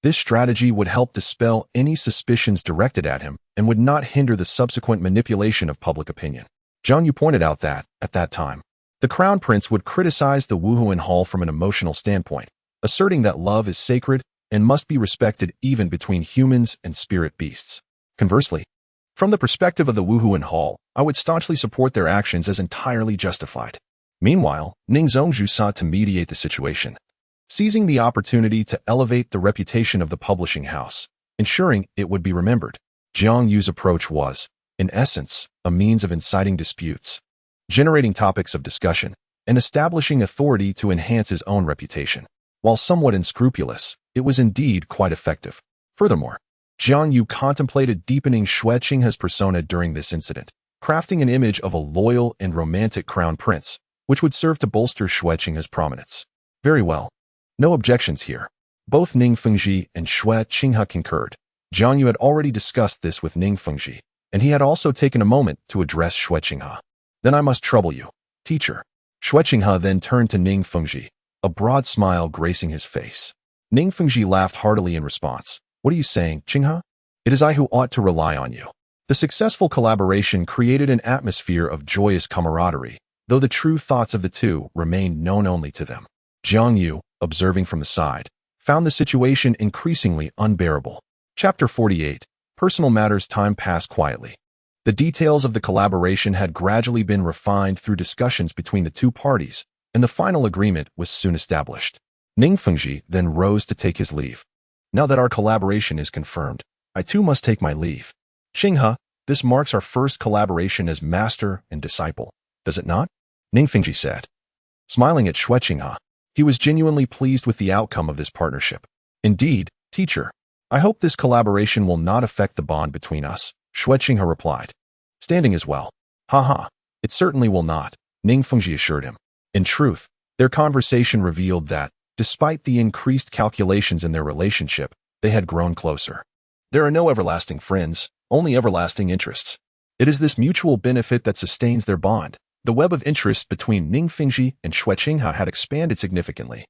Speaker 1: This strategy would help dispel any suspicions directed at him and would not hinder the subsequent manipulation of public opinion. Jiang Yu pointed out that, at that time, the crown prince would criticize the Wuhuan Hall from an emotional standpoint, asserting that love is sacred and must be respected even between humans and spirit beasts. Conversely, from the perspective of the Wuhuan Hall, I would staunchly support their actions as entirely justified. Meanwhile, Ning Zhongzhu sought to mediate the situation, seizing the opportunity to elevate the reputation of the publishing house, ensuring it would be remembered. Jiang Yu's approach was, in essence, a means of inciting disputes, generating topics of discussion, and establishing authority to enhance his own reputation. While somewhat unscrupulous, it was indeed quite effective. Furthermore, Jiang Yu contemplated deepening Xue Qinghe's persona during this incident, crafting an image of a loyal and romantic crown prince, which would serve to bolster Xue Qinghe's prominence. Very well. No objections here. Both Ning Fengji and Xue Qinghe concurred. Jiang Yu had already discussed this with Ning Fengji, and he had also taken a moment to address Xue Qinghe. Then I must trouble you, teacher. Xue Qinghe then turned to Ning Fengji, a broad smile gracing his face. Ning Fengji laughed heartily in response. What are you saying, Qinghe? It is I who ought to rely on you. The successful collaboration created an atmosphere of joyous camaraderie, though the true thoughts of the two remained known only to them. Jiang Yu, observing from the side, found the situation increasingly unbearable. Chapter 48. Personal matters. Time passed quietly. The details of the collaboration had gradually been refined through discussions between the two parties, and the final agreement was soon established. Ning Fengji then rose to take his leave. Now that our collaboration is confirmed, I too must take my leave. Qinghe, this marks our first collaboration as master and disciple, does it not? Ning Fengji said. Smiling at Xue Qinghe, he was genuinely pleased with the outcome of this partnership. Indeed, teacher, I hope this collaboration will not affect the bond between us, Xue Qinghe replied. Standing as well. Haha, it certainly will not, Ning Fengji assured him. In truth, their conversation revealed that, despite the increased calculations in their relationship, they had grown closer. There are no everlasting friends, only everlasting interests. It is this mutual benefit that sustains their bond. The web of interest between Ning Fengji and Xue Qinghe had expanded significantly,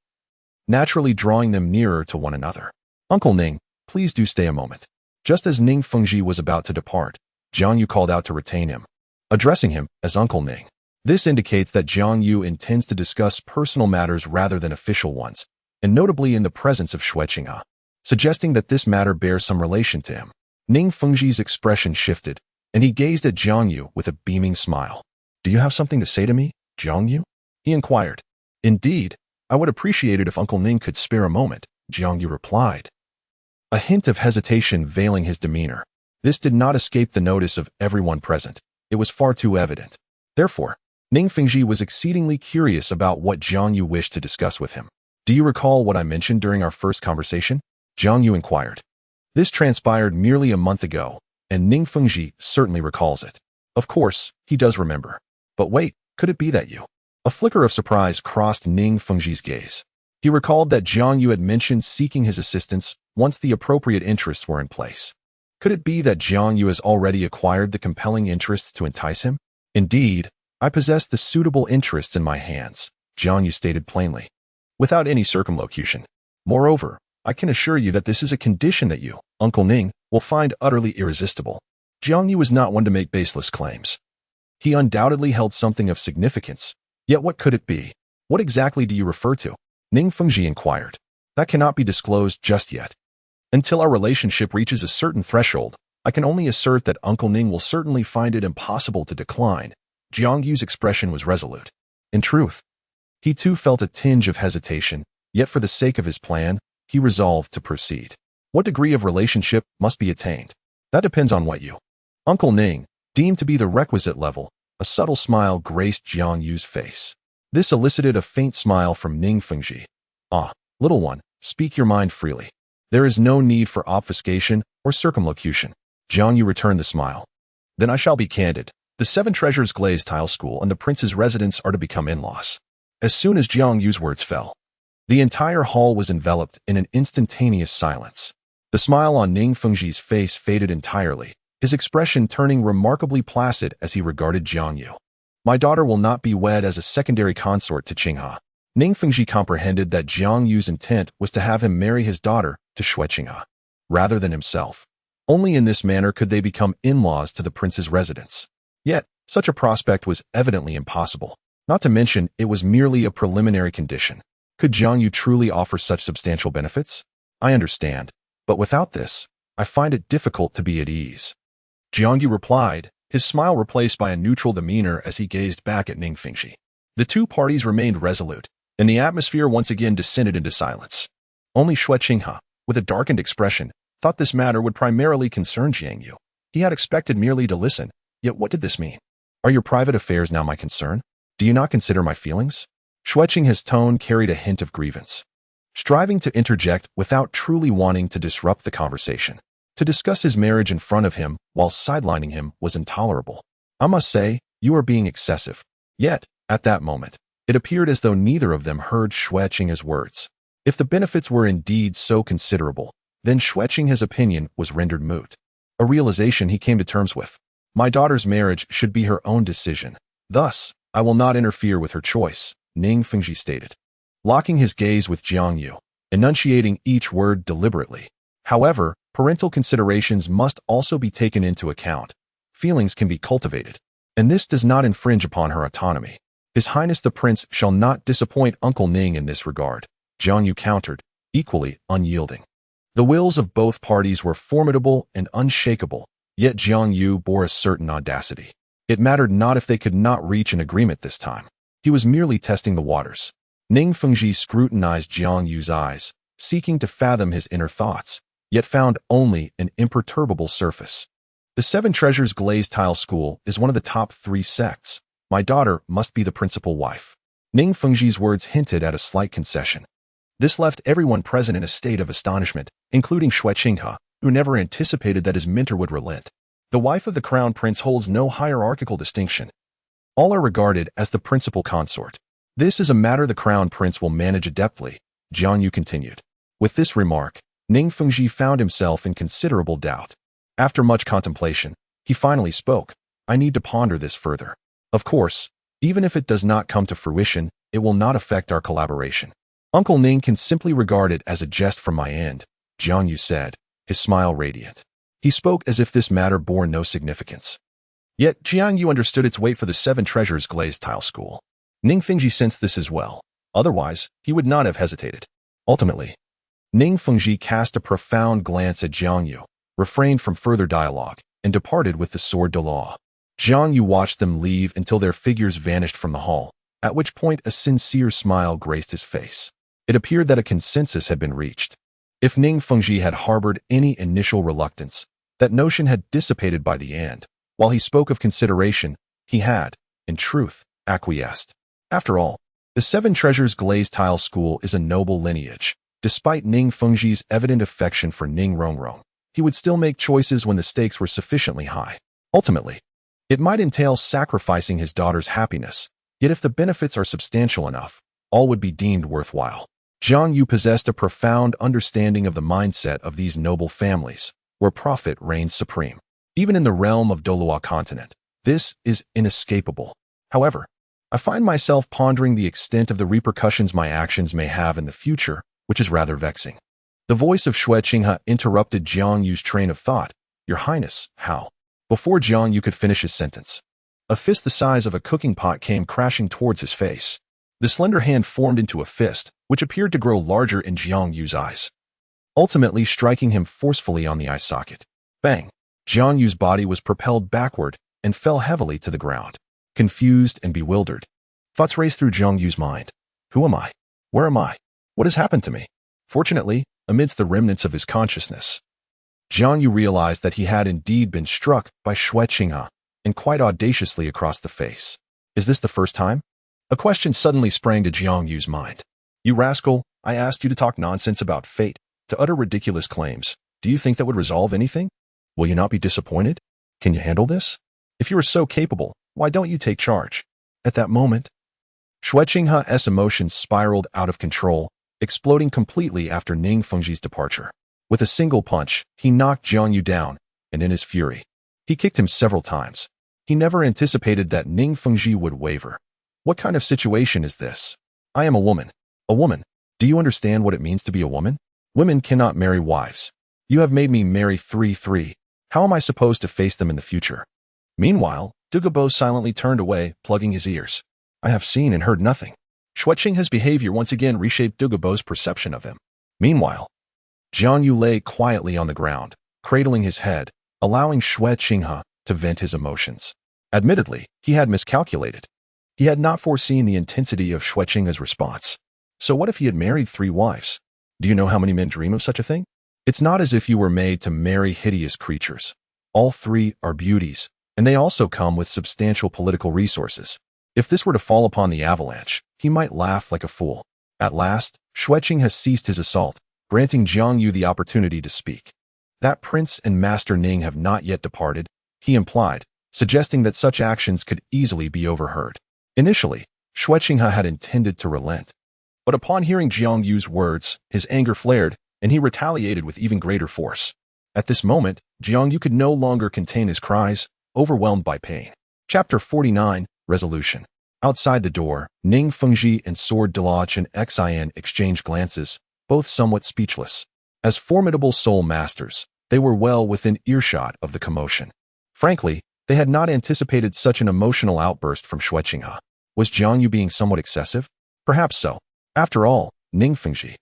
Speaker 1: naturally drawing them nearer to one another. Uncle Ning, please do stay a moment. Just as Ning Fengji was about to depart, Jiang Yu called out to retain him, addressing him as Uncle Ning. This indicates that Jiang Yu intends to discuss personal matters rather than official ones, and notably in the presence of Xue Qinghe, suggesting that this matter bears some relation to him. Ning Fengji's expression shifted, and he gazed at Jiang Yu with a beaming smile. "Do you have something to say to me, Jiang Yu?" he inquired. "Indeed, I would appreciate it if Uncle Ning could spare a moment," Jiang Yu replied, a hint of hesitation veiling his demeanor. This did not escape the notice of everyone present. It was far too evident. Therefore, Ning Fengji was exceedingly curious about what Jiang Yu wished to discuss with him. "Do you recall what I mentioned during our first conversation?" Jiang Yu inquired. This transpired merely a month ago, and Ning Fengji certainly recalls it. Of course, he does remember. But wait, could it be that you? A flicker of surprise crossed Ning Fengji's gaze. He recalled that Jiang Yu had mentioned seeking his assistance once the appropriate interests were in place. Could it be that Jiang Yu has already acquired the compelling interests to entice him? "Indeed, I possess the suitable interests in my hands," Jiang Yu stated plainly, without any circumlocution. "Moreover, I can assure you that this is a condition that you, Uncle Ning, will find utterly irresistible." Jiang Yu was not one to make baseless claims. He undoubtedly held something of significance, yet what could it be? "What exactly do you refer to?" Ning Fengji inquired. "That cannot be disclosed just yet. Until our relationship reaches a certain threshold, I can only assert that Uncle Ning will certainly find it impossible to decline." Jiang Yu's expression was resolute. In truth, he too felt a tinge of hesitation, yet for the sake of his plan, he resolved to proceed. "What degree of relationship must be attained?" "That depends on what you, Uncle Ning, deem to be the requisite level." A subtle smile graced Jiang Yu's face. This elicited a faint smile from Ning Fengji. "Ah, little one, speak your mind freely. There is no need for obfuscation or circumlocution." Jiang Yu returned the smile. "Then I shall be candid. The Seven Treasures Glazed Tile School and the prince's residence are to become in-laws." As soon as Jiang Yu's words fell, the entire hall was enveloped in an instantaneous silence. The smile on Ning Fengji's face faded entirely, his expression turning remarkably placid as he regarded Jiang Yu. "My daughter will not be wed as a secondary consort to Qinghe." Ning Fengji comprehended that Jiang Yu's intent was to have him marry his daughter to Xue Qinghe, rather than himself. Only in this manner could they become in-laws to the prince's residence. Yet, such a prospect was evidently impossible. Not to mention, it was merely a preliminary condition. Could Jiang Yu truly offer such substantial benefits? "I understand, but without this, I find it difficult to be at ease," Jiang Yu replied, his smile replaced by a neutral demeanor as he gazed back at Ning Fengji. The two parties remained resolute, and the atmosphere once again descended into silence. Only Xue Qinghe, with a darkened expression, thought this matter would primarily concern Jiang Yu. He had expected merely to listen, yet what did this mean? "Are your private affairs now my concern? Do you not consider my feelings?" Xue Qinghe's tone carried a hint of grievance, striving to interject without truly wanting to disrupt the conversation. To discuss his marriage in front of him while sidelining him was intolerable. "I must say, you are being excessive." Yet, at that moment, it appeared as though neither of them heard Xue Qinghe's words. If the benefits were indeed so considerable, then Xue Qinghe's opinion was rendered moot. A realization he came to terms with. "My daughter's marriage should be her own decision. Thus, I will not interfere with her choice," Ning Fengji stated, locking his gaze with Jiang Yu, enunciating each word deliberately. "However, parental considerations must also be taken into account. Feelings can be cultivated, and this does not infringe upon her autonomy. His Highness the Prince shall not disappoint Uncle Ning in this regard," Jiang Yu countered, equally unyielding. The wills of both parties were formidable and unshakable, yet Jiang Yu bore a certain audacity. It mattered not if they could not reach an agreement this time. He was merely testing the waters. Ning Fengji scrutinized Jiang Yu's eyes, seeking to fathom his inner thoughts, yet found only an imperturbable surface. "The Seven Treasures Glazed Tile School is one of the top 3 sects. My daughter must be the principal wife." Ning Fengji's words hinted at a slight concession. This left everyone present in a state of astonishment, including Xue Qinghe, who never anticipated that his mentor would relent. The wife of the crown prince holds no hierarchical distinction. All are regarded as the principal consort. This is a matter the crown prince will manage adeptly, Jiang Yu continued. With this remark, Ning Fengji found himself in considerable doubt. After much contemplation, he finally spoke. "I need to ponder this further. Of course, even if it does not come to fruition, it will not affect our collaboration. Uncle Ning can simply regard it as a jest from my end," Jiang Yu said, his smile radiant. He spoke as if this matter bore no significance. Yet Jiang Yu understood its weight for the Seven Treasures Glazed Tile School. Ning Fengji sensed this as well. Otherwise, he would not have hesitated. Ultimately, Ning Fengji cast a profound glance at Jiang Yu, refrained from further dialogue, and departed with the sword de law. Jiang Yu watched them leave until their figures vanished from the hall, at which point a sincere smile graced his face. It appeared that a consensus had been reached. If Ning Fengji had harbored any initial reluctance, that notion had dissipated by the end. While he spoke of consideration, he had, in truth, acquiesced. After all, the Seven Treasures Glazed Tile School is a noble lineage. Despite Ning Fengji's evident affection for Ning Rongrong, he would still make choices when the stakes were sufficiently high. Ultimately, it might entail sacrificing his daughter's happiness, yet if the benefits are substantial enough, all would be deemed worthwhile. Jiang Yu possessed a profound understanding of the mindset of these noble families, where profit reigns supreme. Even in the realm of Douluo Continent, this is inescapable. However, I find myself pondering the extent of the repercussions my actions may have in the future, which is rather vexing. The voice of Xue Qinghe interrupted Jiang Yu's train of thought. Your Highness, how? Before Jiang Yu could finish his sentence, a fist the size of a cooking pot came crashing towards his face. The slender hand formed into a fist, which appeared to grow larger in Jiang Yu's eyes, ultimately striking him forcefully on the eye socket. Bang! Jiang Yu's body was propelled backward and fell heavily to the ground. Confused and bewildered, thoughts raced through Jiang Yu's mind. Who am I? Where am I? What has happened to me? Fortunately, amidst the remnants of his consciousness, Jiang Yu realized that he had indeed been struck by Xue Qinghe, and quite audaciously across the face. Is this the first time? A question suddenly sprang to Jiang Yu's mind. You rascal, I asked you to talk nonsense about fate, to utter ridiculous claims. Do you think that would resolve anything? Will you not be disappointed? Can you handle this? If you are so capable, why don't you take charge? At that moment, Xue Qinghe's emotions spiraled out of control, exploding completely after Ning Fengji's departure. With a single punch, he knocked Jiang Yu down, and in his fury, he kicked him several times. He never anticipated that Ning Fengji would waver. What kind of situation is this? I am a woman. A woman. Do you understand what it means to be a woman? Women cannot marry wives. You have made me marry three. How am I supposed to face them in the future? Meanwhile, Douluo silently turned away, plugging his ears. I have seen and heard nothing. Xue Qinghe's behavior once again reshaped Douluo's perception of him. Meanwhile, Jiang Yu lay quietly on the ground, cradling his head, allowing Xue Qinghe to vent his emotions. Admittedly, he had miscalculated. He had not foreseen the intensity of Xue Qinghe's response. So what if he had married 3 wives? Do you know how many men dream of such a thing? It's not as if you were made to marry hideous creatures. All 3 are beauties, and they also come with substantial political resources. If this were to fall upon the avalanche, he might laugh like a fool. At last, Xue Qinghe ceased his assault, granting Jiang Yu the opportunity to speak. That Prince and Master Ning have not yet departed, he implied, suggesting that such actions could easily be overheard. Initially, Xue Qinghe had intended to relent, but upon hearing Jiang Yu's words, his anger flared, and he retaliated with even greater force. At this moment, Jiang Yu could no longer contain his cries, overwhelmed by pain. Chapter 49, Resolution. Outside the door, Ning Fengji and Sword de la Qian Renxue exchanged glances, both somewhat speechless. As formidable soul masters, they were well within earshot of the commotion. Frankly, they had not anticipated such an emotional outburst from Xue Qinghe. Was Jiang Yu being somewhat excessive? Perhaps so. After all, Ning Fengji,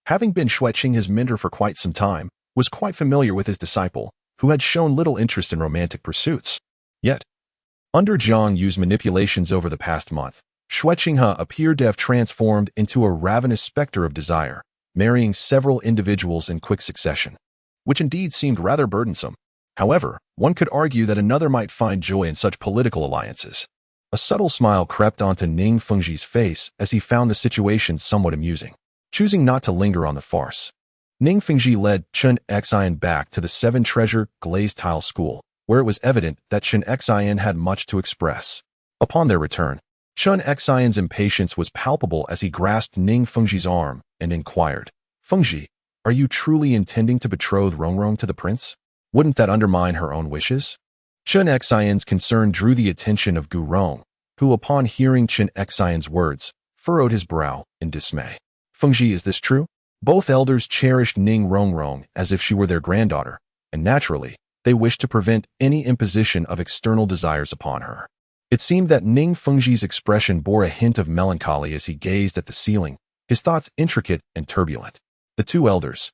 Speaker 1: having been Xue Qinghe's mentor for quite some time, was quite familiar with his disciple, who had shown little interest in romantic pursuits. Yet, under Jiang Yu's manipulations over the past month, Xue Qinghe appeared to have transformed into a ravenous specter of desire, marrying several individuals in quick succession, which indeed seemed rather burdensome. However, one could argue that another might find joy in such political alliances. A subtle smile crept onto Ning Fengji's face as he found the situation somewhat amusing. Choosing not to linger on the farce, Ning Fengji led Qian Renxue back to the 7 Treasure Glazed Tile School, where it was evident that Qian Renxue had much to express. Upon their return, Qian Renxue's impatience was palpable as he grasped Ning Fengji's arm and inquired, Fengji, are you truly intending to betroth Rongrong to the prince? Wouldn't that undermine her own wishes? Qian Renxue's concern drew the attention of Gu Rong, who upon hearing Qian Renxue's words, furrowed his brow in dismay. Fengji, is this true? Both elders cherished Ning Rongrong as if she were their granddaughter, and naturally, they wished to prevent any imposition of external desires upon her. It seemed that Ning Fengji's expression bore a hint of melancholy as he gazed at the ceiling, his thoughts intricate and turbulent. The 2 elders,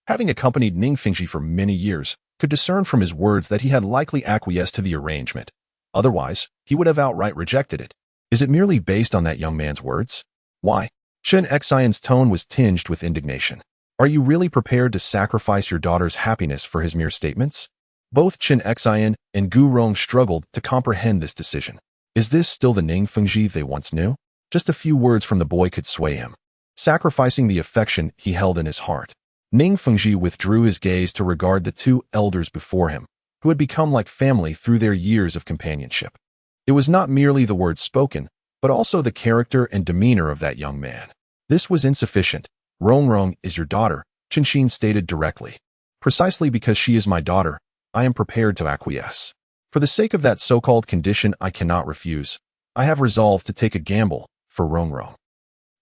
Speaker 1: having accompanied Ning Fengji for many years, could discern from his words that he had likely acquiesced to the arrangement. Otherwise, he would have outright rejected it. Is it merely based on that young man's words? Why? Xue Qinghe's tone was tinged with indignation. Are you really prepared to sacrifice your daughter's happiness for his mere statements? Both Xue Qinghe and Gu Rong struggled to comprehend this decision. Is this still the Ning Fengji they once knew? Just a few words from the boy could sway him, sacrificing the affection he held in his heart. Ning Fengji withdrew his gaze to regard the two elders before him, who had become like family through their years of companionship. It was not merely the words spoken, but also the character and demeanor of that young man. This was insufficient. Rong is your daughter, Qinxin stated directly. Precisely because she is my daughter, I am prepared to acquiesce. For the sake of that so-called condition I cannot refuse, I have resolved to take a gamble for Rong.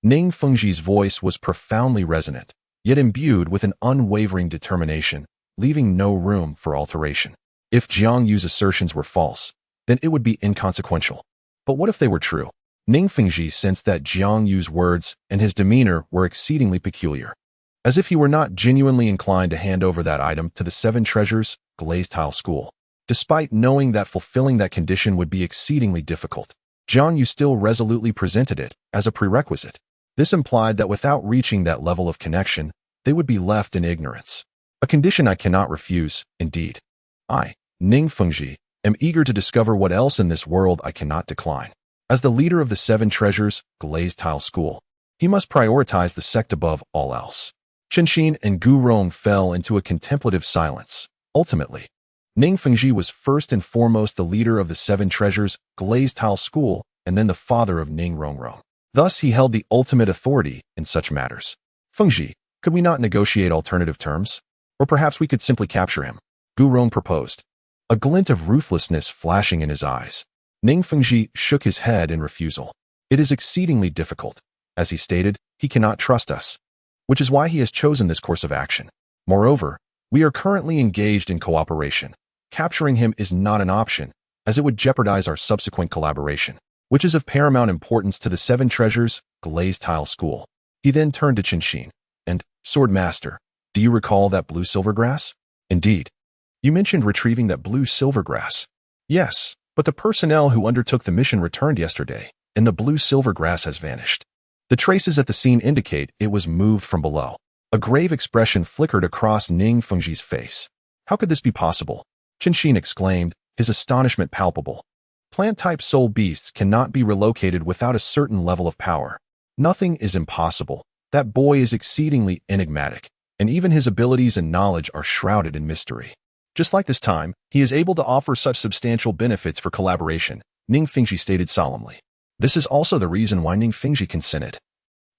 Speaker 1: Ning Fengji's voice was profoundly resonant, yet imbued with an unwavering determination, leaving no room for alteration. If Jiang Yu's assertions were false, then it would be inconsequential. But what if they were true? Ning Fengji sensed that Jiang Yu's words and his demeanor were exceedingly peculiar, as if he were not genuinely inclined to hand over that item to the Seven Treasures glazed tile school. Despite knowing that fulfilling that condition would be exceedingly difficult, Jiang Yu still resolutely presented it as a prerequisite. This implied that without reaching that level of connection, they would be left in ignorance. A condition I cannot refuse, indeed. I, Ning Fengji, am eager to discover what else in this world I cannot decline. As the leader of the Seven Treasures glazed tile school, he must prioritize the sect above all else. Qinxin and Gu Rong fell into a contemplative silence. Ultimately, Ning Fengji was first and foremost the leader of the Seven Treasures glazed tile school and then the father of Ning Rong. Thus, he held the ultimate authority in such matters. Fengji, could we not negotiate alternative terms? Or perhaps we could simply capture him? Gu Rong proposed, a glint of ruthlessness flashing in his eyes. Ning Fengji shook his head in refusal. It is exceedingly difficult. As he stated, he cannot trust us, which is why he has chosen this course of action. Moreover, we are currently engaged in cooperation. Capturing him is not an option, as it would jeopardize our subsequent collaboration, which is of paramount importance to the Seven Treasures glazed tile school. He then turned to Qinxin. And, Sword Master, do you recall that blue silvergrass? Indeed. You mentioned retrieving that blue silvergrass. Yes, but the personnel who undertook the mission returned yesterday, and the blue silvergrass has vanished. The traces at the scene indicate it was moved from below. A grave expression flickered across Ning Fengji's face. How could this be possible? Qinxin exclaimed, his astonishment palpable. Plant-type soul beasts cannot be relocated without a certain level of power. Nothing is impossible. That boy is exceedingly enigmatic, and even his abilities and knowledge are shrouded in mystery. Just like this time, he is able to offer such substantial benefits for collaboration, Ning Fengji stated solemnly. This is also the reason why Ning Fengji consented.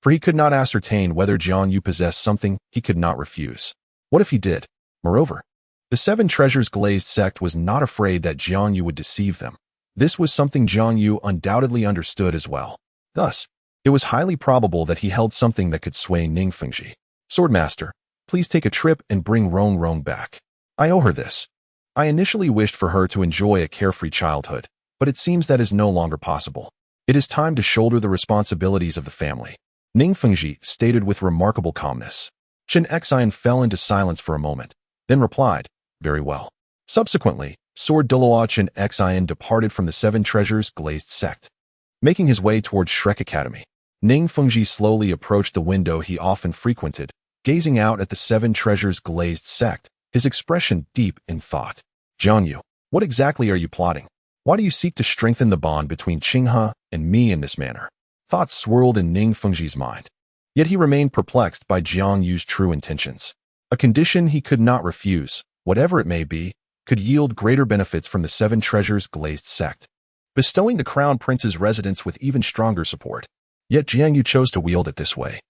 Speaker 1: For he could not ascertain whether Jiang Yu possessed something he could not refuse. What if he did? Moreover, the Seven Treasures glazed sect was not afraid that Jiang Yu would deceive them. This was something Jiang Yu undoubtedly understood as well. Thus, it was highly probable that he held something that could sway Ning Fengji. Swordmaster, please take a trip and bring Rong back. I owe her this. I initially wished for her to enjoy a carefree childhood, but it seems that is no longer possible. It is time to shoulder the responsibilities of the family. Ning Fengji stated with remarkable calmness. Xue Qinghe fell into silence for a moment, then replied, very well. Subsequently, Douluo Continent departed from the Seven Treasures glazed sect. Making his way towards Shrek Academy, Ning Fengji slowly approached the window he often frequented, gazing out at the Seven Treasures glazed sect, his expression deep in thought. Jiang Yu, what exactly are you plotting? Why do you seek to strengthen the bond between Qinghe and me in this manner? Thoughts swirled in Ning Fengji's mind. Yet he remained perplexed by Jiang Yu's true intentions. A condition he could not refuse, whatever it may be, could yield greater benefits from the Seven Treasures glazed sect, bestowing the Crown Prince's residence with even stronger support. Yet Jiang Yu chose to wield it this way.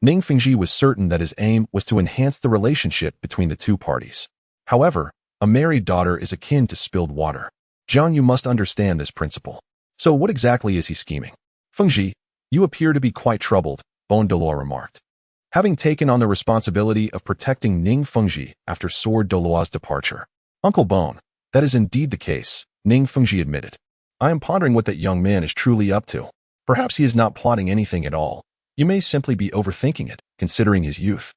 Speaker 1: Ning Fengji was certain that his aim was to enhance the relationship between the two parties. However, a married daughter is akin to spilled water. Jiang Yu must understand this principle. So what exactly is he scheming? Fengji, you appear to be quite troubled, Douluo remarked. Having taken on the responsibility of protecting Ning Fengji after Douluo's departure. Uncle Bone, that is indeed the case, Ning Fengji admitted. I am pondering what that young man is truly up to. Perhaps he is not plotting anything at all. You may simply be overthinking it, considering his youth.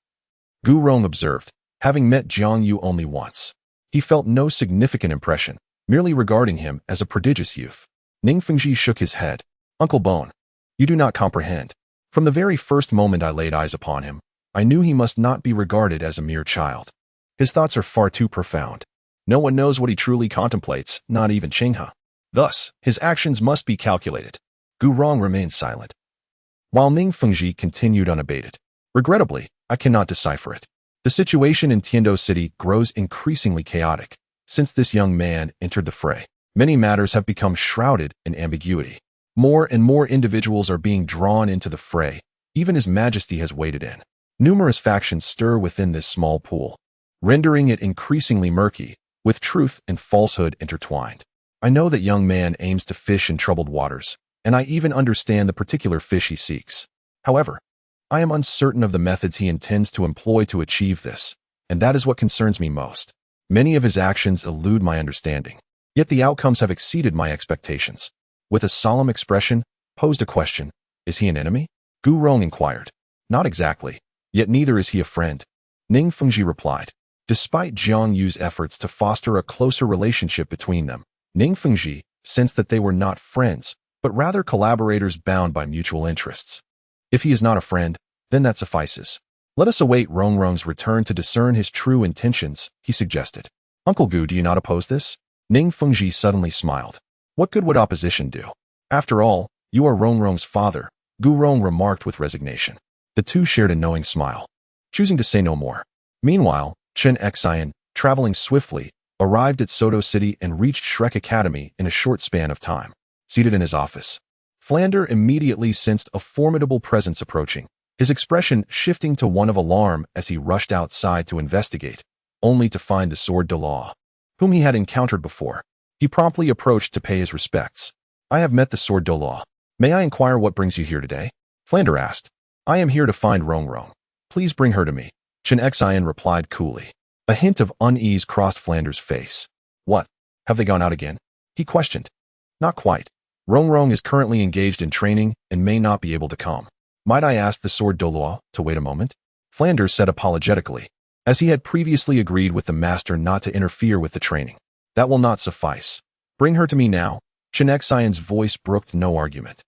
Speaker 1: Gu Rong observed, having met Jiang Yu only once. He felt no significant impression, merely regarding him as a prodigious youth. Ning Fengji shook his head. Uncle Bone, you do not comprehend. From the very first moment I laid eyes upon him, I knew he must not be regarded as a mere child. His thoughts are far too profound. No one knows what he truly contemplates, not even Qinghe. Thus, his actions must be calculated. Gu Rong remained silent, while Ning Fengji continued unabated. Regrettably, I cannot decipher it. The situation in Tiandou City grows increasingly chaotic. Since this young man entered the fray, many matters have become shrouded in ambiguity. More and more individuals are being drawn into the fray, even His Majesty has waded in. Numerous factions stir within this small pool, rendering it increasingly murky, with truth and falsehood intertwined. I know that young man aims to fish in troubled waters, and I even understand the particular fish he seeks. However, I am uncertain of the methods he intends to employ to achieve this, and that is what concerns me most. Many of his actions elude my understanding, yet the outcomes have exceeded my expectations. With a solemn expression, posed a question, is he an enemy? Gu Rong inquired. Not exactly, yet neither is he a friend. Ning Fengji replied. Despite Jiang Yu's efforts to foster a closer relationship between them, Ning Fengji sensed that they were not friends, but rather collaborators bound by mutual interests. If he is not a friend, then that suffices. Let us await Rongrong's return to discern his true intentions, he suggested. Uncle Gu, do you not oppose this? Ning Fengji suddenly smiled. What good would opposition do? After all, you are Rongrong's father, Gu Rong remarked with resignation. The two shared a knowing smile, choosing to say no more. Meanwhile, Qian Renxue, traveling swiftly, arrived at Soto City and reached Shrek Academy in a short span of time. Seated in his office, Flander immediately sensed a formidable presence approaching, his expression shifting to one of alarm as he rushed outside to investigate, only to find the sword Douluo, whom he had encountered before. He promptly approached to pay his respects. I have met the sword Douluo. May I inquire what brings you here today? Flander asked. I am here to find Rongrong. Please bring her to me, Qian Renxue replied coolly. A hint of unease crossed Flander's face. What? Have they gone out again? He questioned. Not quite. Rongrong is currently engaged in training and may not be able to come. Might I ask the sword Douluo to wait a moment? Flander said apologetically, as he had previously agreed with the master not to interfere with the training. That will not suffice. Bring her to me now. Qian Renxue's voice brooked no argument.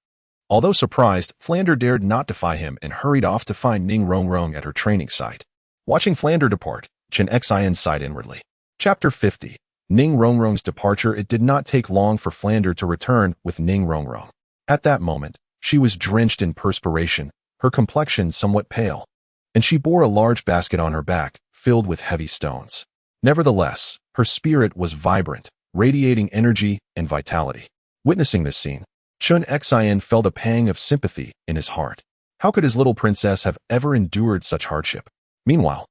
Speaker 1: Although surprised, Flander dared not defy him and hurried off to find Ning Rongrong at her training site. Watching Flander depart, Qian Renxue sighed inwardly. Chapter 50. Ning Rongrong's departure. It did not take long for Flander to return with Ning Rongrong. At that moment, she was drenched in perspiration, her complexion somewhat pale, and she bore a large basket on her back, filled with heavy stones. Nevertheless, her spirit was vibrant, radiating energy and vitality. Witnessing this scene, Qian Renxue felt a pang of sympathy in his heart. How could his little princess have ever endured such hardship? Meanwhile,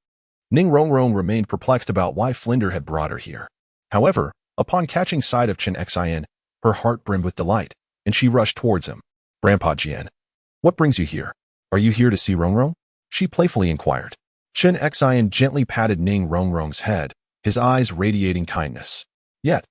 Speaker 1: Ning Rongrong remained perplexed about why Flander had brought her here. However, upon catching sight of Qian Renxue, her heart brimmed with delight, and she rushed towards him. Grandpa Jian, what brings you here? Are you here to see Rongrong? She playfully inquired. Qian Renxue gently patted Ning Rongrong's head, his eyes radiating kindness. Yet,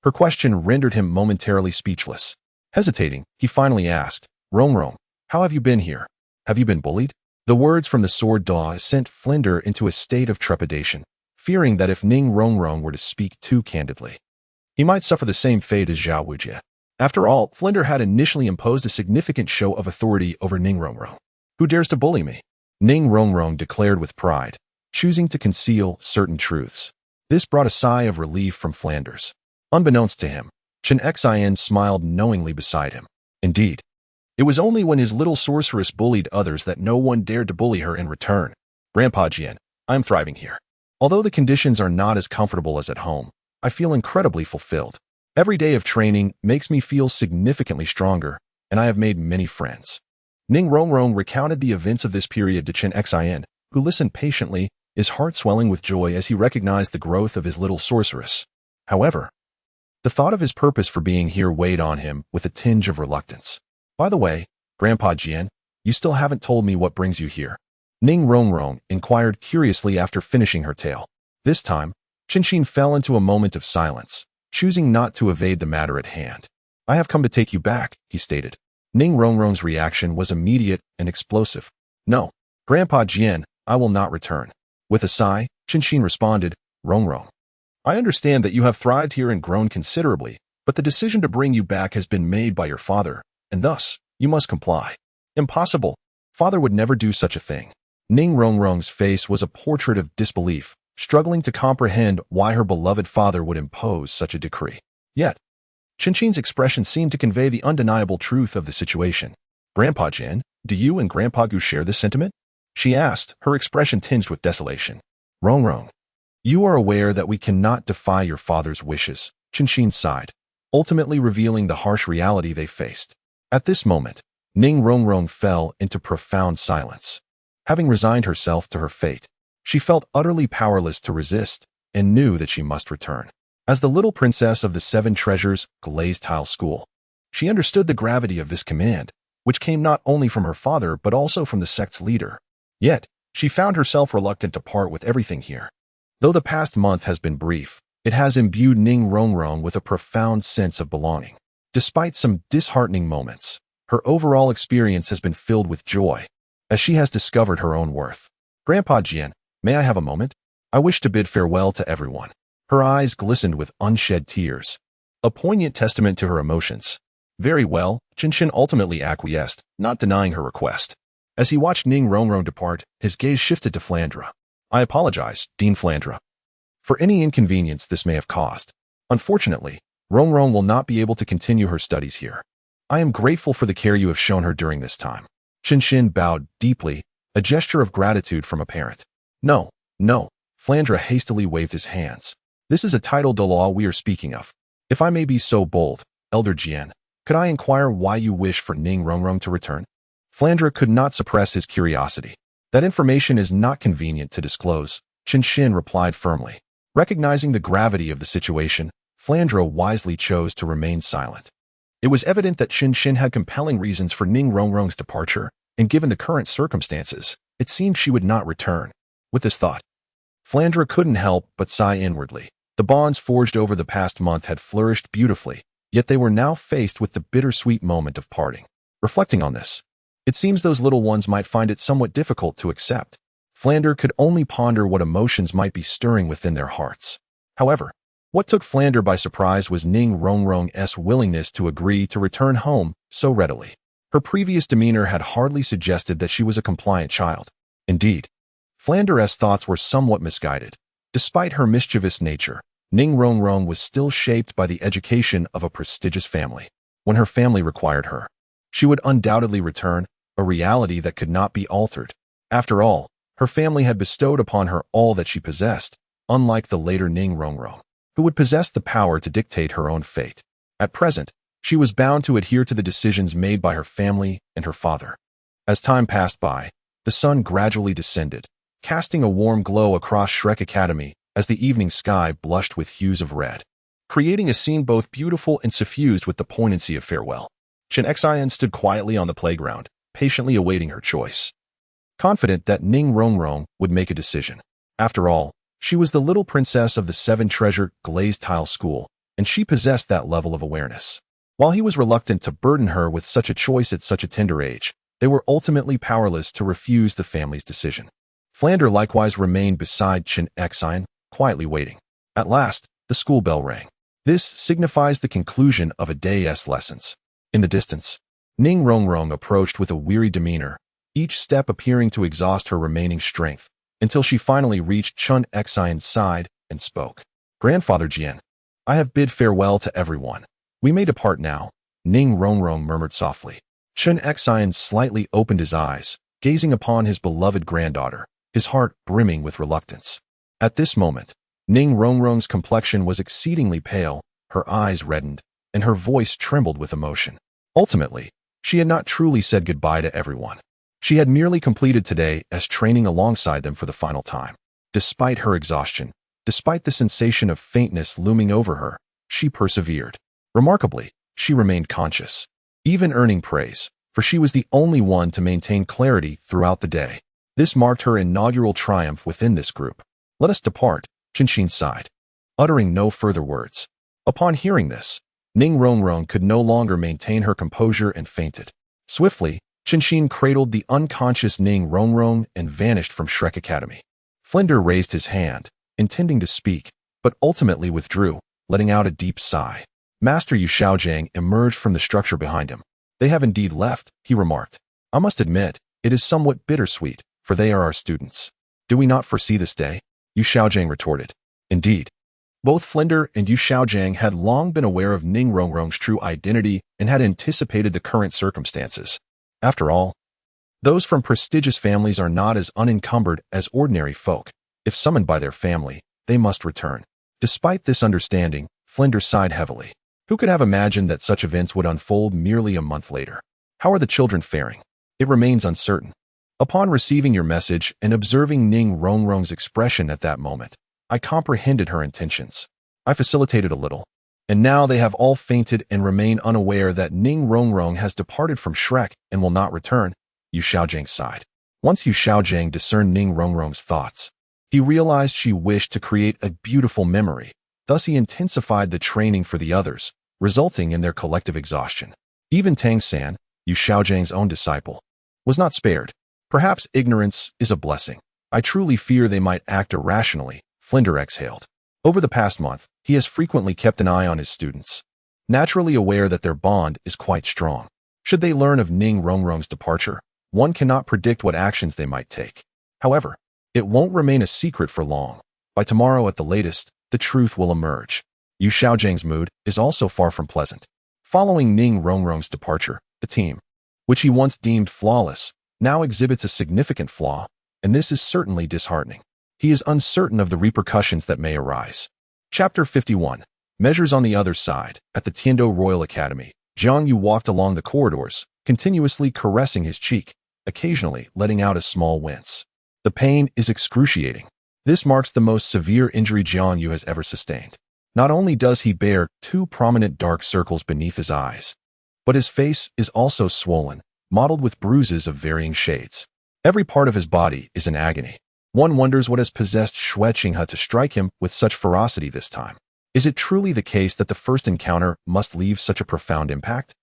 Speaker 1: her question rendered him momentarily speechless. Hesitating, he finally asked, Rongrong, how have you been here? Have you been bullied? The words from the sword Douluo sent Flander into a state of trepidation, fearing that if Ning Rongrong were to speak too candidly, he might suffer the same fate as Xiao Wujie. After all, Flander had initially imposed a significant show of authority over Ning Rongrong. Who dares to bully me? Ning Rongrong declared with pride, choosing to conceal certain truths. This brought a sigh of relief from Flanders. Unbeknownst to him, Qian Renxue smiled knowingly beside him. Indeed, it was only when his little sorceress bullied others that no one dared to bully her in return. Grandpa Jian, I'm thriving here. Although the conditions are not as comfortable as at home, I feel incredibly fulfilled. Every day of training makes me feel significantly stronger, and I have made many friends. Ning Rongrong recounted the events of this period to Qian Renxue, who listened patiently, his heart swelling with joy as he recognized the growth of his little sorceress. However, the thought of his purpose for being here weighed on him with a tinge of reluctance. By the way, Grandpa Jian, you still haven't told me what brings you here. Ning Rongrong inquired curiously after finishing her tale. This time, Qianxin fell into a moment of silence, choosing not to evade the matter at hand. I have come to take you back, he stated. Ning Rongrong's reaction was immediate and explosive. No, Grandpa Jian, I will not return. With a sigh, Qianxin responded, Rongrong, I understand that you have thrived here and grown considerably, but the decision to bring you back has been made by your father, and thus, you must comply. Impossible. Father would never do such a thing. Ning Rongrong's face was a portrait of disbelief, struggling to comprehend why her beloved father would impose such a decree. Yet, Qianqin's expression seemed to convey the undeniable truth of the situation. Grandpa Jian, do you and Grandpa Gu share this sentiment? She asked, her expression tinged with desolation. Rongrong, you are aware that we cannot defy your father's wishes, Qianqin sighed, ultimately revealing the harsh reality they faced. At this moment, Ning Rongrong fell into profound silence. Having resigned herself to her fate, she felt utterly powerless to resist and knew that she must return. As the little princess of the Seven Treasures glazed tile school, she understood the gravity of this command, which came not only from her father but also from the sect's leader. Yet, she found herself reluctant to part with everything here. Though the past month has been brief, it has imbued Ning Rongrong with a profound sense of belonging. Despite some disheartening moments, her overall experience has been filled with joy, as she has discovered her own worth. Grandpa Jian, may I have a moment? I wish to bid farewell to everyone. Her eyes glistened with unshed tears, a poignant testament to her emotions. Very well, Qianqin ultimately acquiesced, not denying her request. As he watched Ning Rongrong depart, his gaze shifted to Flandre. I apologize, Dean Flandre, for any inconvenience this may have caused. Unfortunately, Rongrong will not be able to continue her studies here. I am grateful for the care you have shown her during this time. Qianqin bowed deeply, a gesture of gratitude from a parent. No, Flandre hastily waved his hands. This is a title de law we are speaking of. If I may be so bold, Elder Jian, could I inquire why you wish for Ning Rongrong to return? Flandre could not suppress his curiosity. That information is not convenient to disclose, Qianqin replied firmly. Recognizing the gravity of the situation, Flandre wisely chose to remain silent. It was evident that Qianqin had compelling reasons for Ning Rongrong's departure, and given the current circumstances, it seemed she would not return. With this thought, Flandre couldn't help but sigh inwardly. The bonds forged over the past month had flourished beautifully, yet they were now faced with the bittersweet moment of parting. Reflecting on this, it seems those little ones might find it somewhat difficult to accept. Flandre could only ponder what emotions might be stirring within their hearts. However, what took Flandre by surprise was Ning Rongrong's willingness to agree to return home so readily. Her previous demeanor had hardly suggested that she was a compliant child. Indeed, Flandre's thoughts were somewhat misguided. Despite her mischievous nature, Ning Rongrong was still shaped by the education of a prestigious family. When her family required her, she would undoubtedly return, a reality that could not be altered. After all, her family had bestowed upon her all that she possessed, unlike the later Ning Rongrong, who would possess the power to dictate her own fate. At present, she was bound to adhere to the decisions made by her family and her father. As time passed by, the sun gradually descended, casting a warm glow across Xue Academy as the evening sky blushed with hues of red, creating a scene both beautiful and suffused with the poignancy of farewell. Xue Qinghe stood quietly on the playground, patiently awaiting her choice, confident that Ning Rongrong would make a decision. After all, she was the little princess of the Seven Treasure glazed tile school, and she possessed that level of awareness. While he was reluctant to burden her with such a choice at such a tender age, they were ultimately powerless to refuse the family's decision. Flandre likewise remained beside Xue Qinghe, quietly waiting. At last, the school bell rang. This signifies the conclusion of a day's lessons. In the distance, Ning Rongrong approached with a weary demeanor, each step appearing to exhaust her remaining strength, until she finally reached Xue Qinghe's side and spoke. Grandfather Jian, I have bid farewell to everyone. We may depart now, Ning Rongrong murmured softly. Xue Qinghe slightly opened his eyes, gazing upon his beloved granddaughter, his heart brimming with reluctance. At this moment, Ning Rongrong's complexion was exceedingly pale, her eyes reddened, and her voice trembled with emotion. Ultimately, she had not truly said goodbye to everyone. She had merely completed today as training alongside them for the final time. Despite her exhaustion, despite the sensation of faintness looming over her, she persevered. Remarkably, she remained conscious, even earning praise, for she was the only one to maintain clarity throughout the day. This marked her inaugural triumph within this group. Let us depart, Qianqin sighed, uttering no further words. Upon hearing this, Ning Rongrong could no longer maintain her composure and fainted. Swiftly, Qianqin cradled the unconscious Ning Rongrong and vanished from Xue Academy. Flandre raised his hand, intending to speak, but ultimately withdrew, letting out a deep sigh. Master Yu Xiaojiang emerged from the structure behind him. They have indeed left, he remarked. I must admit, it is somewhat bittersweet, for they are our students. Do we not foresee this day? Yu Xiaojiang retorted. Indeed. Both Flinder and Yu Xiaojiang had long been aware of Ning Rongrong's true identity and had anticipated the current circumstances. After all, those from prestigious families are not as unencumbered as ordinary folk. If summoned by their family, they must return. Despite this understanding, Flinder sighed heavily. Who could have imagined that such events would unfold merely a month later? How are the children faring? It remains uncertain. Upon receiving your message and observing Ning Rongrong's expression at that moment, I comprehended her intentions. I facilitated a little. And now they have all fainted and remain unaware that Ning Rongrong has departed from Shrek and will not return. Yu Xiaojiang sighed. Once Yu Xiaojiang discerned Ning Rongrong's thoughts, he realized she wished to create a beautiful memory. Thus he intensified the training for the others, resulting in their collective exhaustion. Even Tang San, Yu Xiaojiang's own disciple, was not spared. Perhaps ignorance is a blessing. I truly fear they might act irrationally, Flinder exhaled. Over the past month, he has frequently kept an eye on his students, naturally aware that their bond is quite strong. Should they learn of Ning Rongrong's departure, one cannot predict what actions they might take. However, it won't remain a secret for long. By tomorrow at the latest, the truth will emerge. Yu Xiaojiang's mood is also far from pleasant. Following Ning Rongrong's departure, the team, which he once deemed flawless, now exhibits a significant flaw, and this is certainly disheartening. He is uncertain of the repercussions that may arise. Chapter 51. Measures on the other side. At the Tiandou Royal Academy, Jiang Yu walked along the corridors, continuously caressing his cheek, occasionally letting out a small wince. The pain is excruciating. This marks the most severe injury Jiang Yu has ever sustained. Not only does he bear 2 prominent dark circles beneath his eyes, but his face is also swollen, mottled with bruises of varying shades. Every part of his body is in agony. One wonders what has possessed Xue Qinghe to strike him with such ferocity this time. Is it truly the case that the first encounter must leave such a profound impact?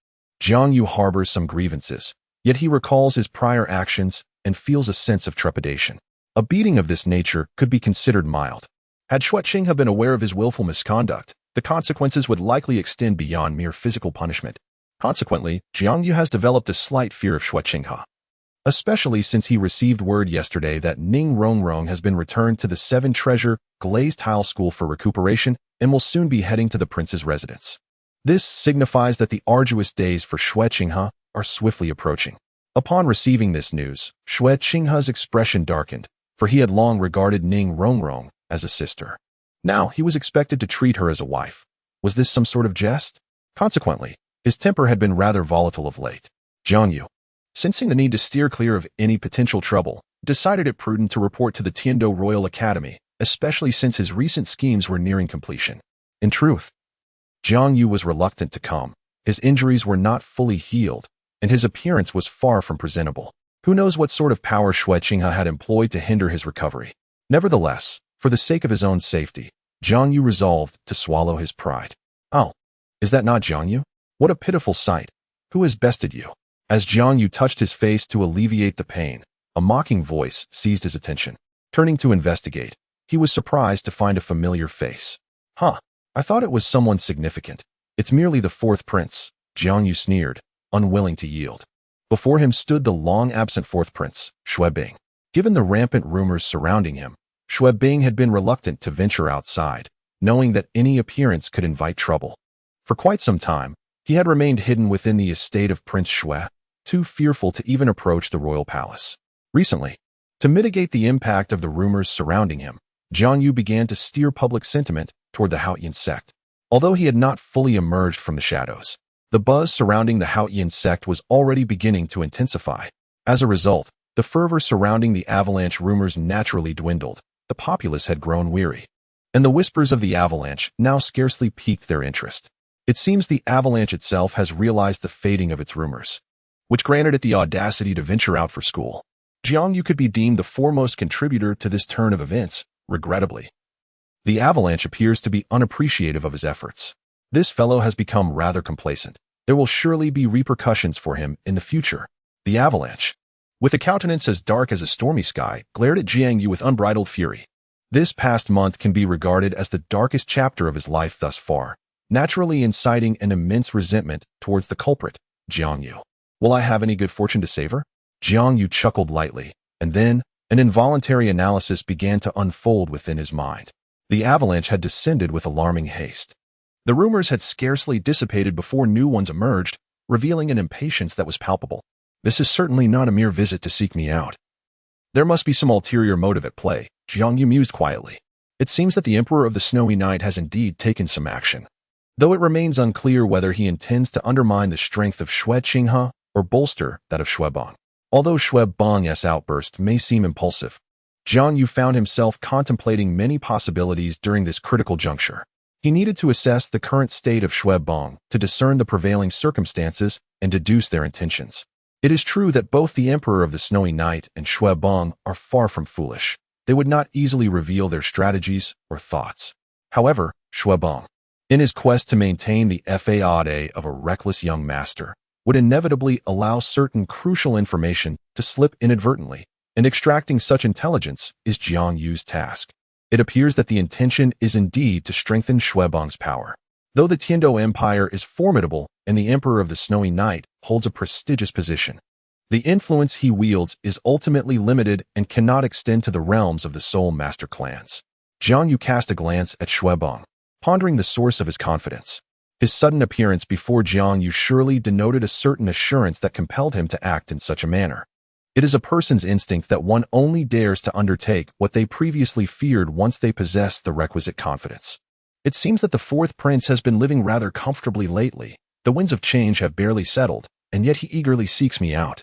Speaker 1: Jiang Yu harbors some grievances, yet he recalls his prior actions and feels a sense of trepidation. A beating of this nature could be considered mild. Had Xue Qinghe been aware of his willful misconduct, the consequences would likely extend beyond mere physical punishment. Consequently, Jiang Yu has developed a slight fear of Xue Qinghe, especially since he received word yesterday that Ning Rongrong has been returned to the 7 Treasure Glazed Tile School for recuperation and will soon be heading to the prince's residence. This signifies that the arduous days for Xue Qinghe are swiftly approaching. Upon receiving this news, Xue Qinghe's expression darkened, for he had long regarded Ning Rongrong as a sister. Now he was expected to treat her as a wife. Was this some sort of jest? Consequently, his temper had been rather volatile of late. Jiang Yu, sensing the need to steer clear of any potential trouble, decided it prudent to report to the Tiandou Royal Academy, especially since his recent schemes were nearing completion. In truth, Jiang Yu was reluctant to come. His injuries were not fully healed, and his appearance was far from presentable. Who knows what sort of power Xue Qinghe had employed to hinder his recovery. Nevertheless, for the sake of his own safety, Jiang Yu resolved to swallow his pride. Oh, is that not Jiang Yu? What a pitiful sight. Who has bested you? As Jiang Yu touched his face to alleviate the pain, a mocking voice seized his attention. Turning to investigate, he was surprised to find a familiar face. I thought it was someone significant. It's merely the 4th prince, Jiang Yu sneered, unwilling to yield. Before him stood the long-absent 4th prince, Xue Bing. Given the rampant rumors surrounding him, Xue Bing had been reluctant to venture outside, knowing that any appearance could invite trouble. For quite some time, he had remained hidden within the estate of Prince Xue, too fearful to even approach the royal palace. Recently, to mitigate the impact of the rumors surrounding him, Jiang Yu began to steer public sentiment toward the Haotian sect. Although he had not fully emerged from the shadows, the buzz surrounding the Haotian sect was already beginning to intensify. As a result, the fervor surrounding the avalanche rumors naturally dwindled. The populace had grown weary, and the whispers of the avalanche now scarcely piqued their interest. It seems the avalanche itself has realized the fading of its rumors, which granted it the audacity to venture out for school. Jiang Yu could be deemed the foremost contributor to this turn of events, regrettably. The avalanche appears to be unappreciative of his efforts. This fellow has become rather complacent. There will surely be repercussions for him in the future. The avalanche, with a countenance as dark as a stormy sky, glared at Jiang Yu with unbridled fury. This past month can be regarded as the darkest chapter of his life thus far, naturally inciting an immense resentment towards the culprit, Jiang Yu. Will I have any good fortune to savor? Jiang Yu chuckled lightly, and then an involuntary analysis began to unfold within his mind. The avalanche had descended with alarming haste. The rumors had scarcely dissipated before new ones emerged, revealing an impatience that was palpable. This is certainly not a mere visit to seek me out. There must be some ulterior motive at play, Jiang Yu mused quietly. It seems that the Emperor of the Snowy Night has indeed taken some action, though it remains unclear whether he intends to undermine the strength of Xue Qinghe or bolster that of Xue Bang. Although Xue Bang's outburst may seem impulsive, Jiang Yu found himself contemplating many possibilities during this critical juncture. He needed to assess the current state of Xue Bang to discern the prevailing circumstances and deduce their intentions. It is true that both the Emperor of the Snowy Night and Xue Bang are far from foolish. They would not easily reveal their strategies or thoughts. However, Xue Bang, in his quest to maintain the facade of a reckless young master, would inevitably allow certain crucial information to slip inadvertently, and extracting such intelligence is Jiang Yu's task. It appears that the intention is indeed to strengthen Xue Bang's power. Though the Tiandou Empire is formidable and the Emperor of the Snowy Night holds a prestigious position, the influence he wields is ultimately limited and cannot extend to the realms of the Soul Master clans. Jiang Yu cast a glance at Xue Bang, pondering the source of his confidence. His sudden appearance before Jiang Yu surely denoted a certain assurance that compelled him to act in such a manner. It is a person's instinct that one only dares to undertake what they previously feared once they possess the requisite confidence. It seems that the fourth prince has been living rather comfortably lately. The winds of change have barely settled, and yet he eagerly seeks me out.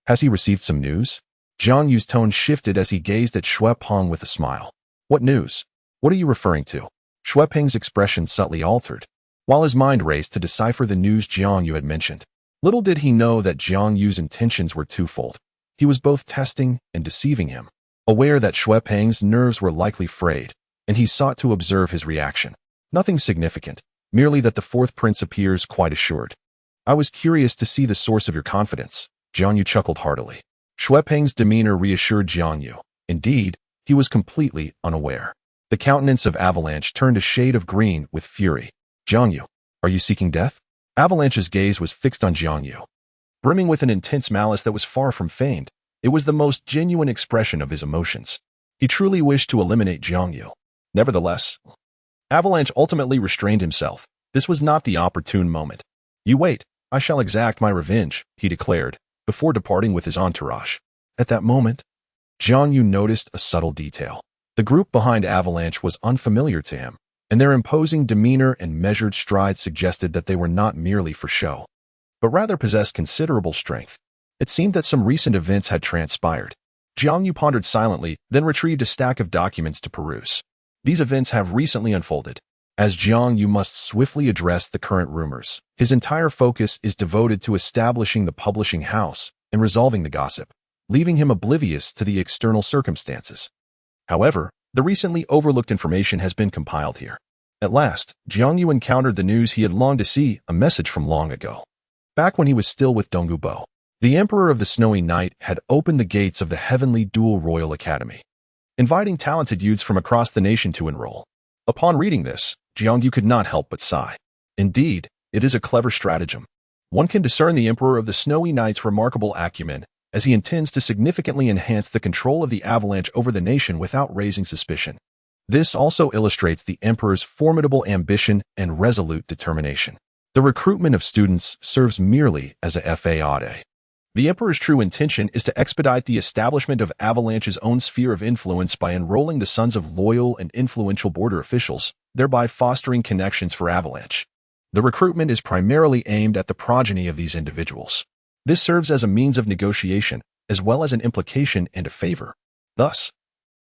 Speaker 1: Has he received some news? Jiang Yu's tone shifted as he gazed at Xue Peng with a smile. What news? What are you referring to? Xue Peng's expression subtly altered, while his mind raced to decipher the news Jiang Yu had mentioned. Little did he know that Jiang Yu's intentions were twofold. He was both testing and deceiving him, aware that Xue Peng's nerves were likely frayed, and he sought to observe his reaction. Nothing significant, merely that the fourth prince appears quite assured. I was curious to see the source of your confidence. Jiang Yu chuckled heartily. Xue Peng's demeanor reassured Jiang Yu. Indeed, he was completely unaware. The countenance of Avalanche turned a shade of green with fury. Jiang Yu, are you seeking death? Avalanche's gaze was fixed on Jiang Yu, brimming with an intense malice that was far from feigned. It was the most genuine expression of his emotions. He truly wished to eliminate Jiang Yu. Nevertheless, Avalanche ultimately restrained himself. This was not the opportune moment. You wait, I shall exact my revenge, he declared, before departing with his entourage. At that moment, Jiang Yu noticed a subtle detail. The group behind Avalanche was unfamiliar to him, and their imposing demeanor and measured strides suggested that they were not merely for show, but rather possessed considerable strength. It seemed that some recent events had transpired. Jiang Yu pondered silently, then retrieved a stack of documents to peruse. These events have recently unfolded. As Jiang Yu must swiftly address the current rumors, his entire focus is devoted to establishing the publishing house and resolving the gossip, leaving him oblivious to the external circumstances. However, the recently overlooked information has been compiled here. At last, Jiang Yu encountered the news he had longed to see, a message from long ago. Back when he was still with Dongwu Bo, the Emperor of the Snowy Night had opened the gates of the heavenly dual royal academy, inviting talented youths from across the nation to enroll. Upon reading this, Jiang Yu could not help but sigh. Indeed, it is a clever stratagem. One can discern the Emperor of the Snowy Night's remarkable acumen, as he intends to significantly enhance the control of the Avalanche over the nation without raising suspicion. This also illustrates the Emperor's formidable ambition and resolute determination. The recruitment of students serves merely as a facade. The Emperor's true intention is to expedite the establishment of Avalanche's own sphere of influence by enrolling the sons of loyal and influential border officials, thereby fostering connections for Avalanche. The recruitment is primarily aimed at the progeny of these individuals. This serves as a means of negotiation, as well as an implication and a favor. Thus,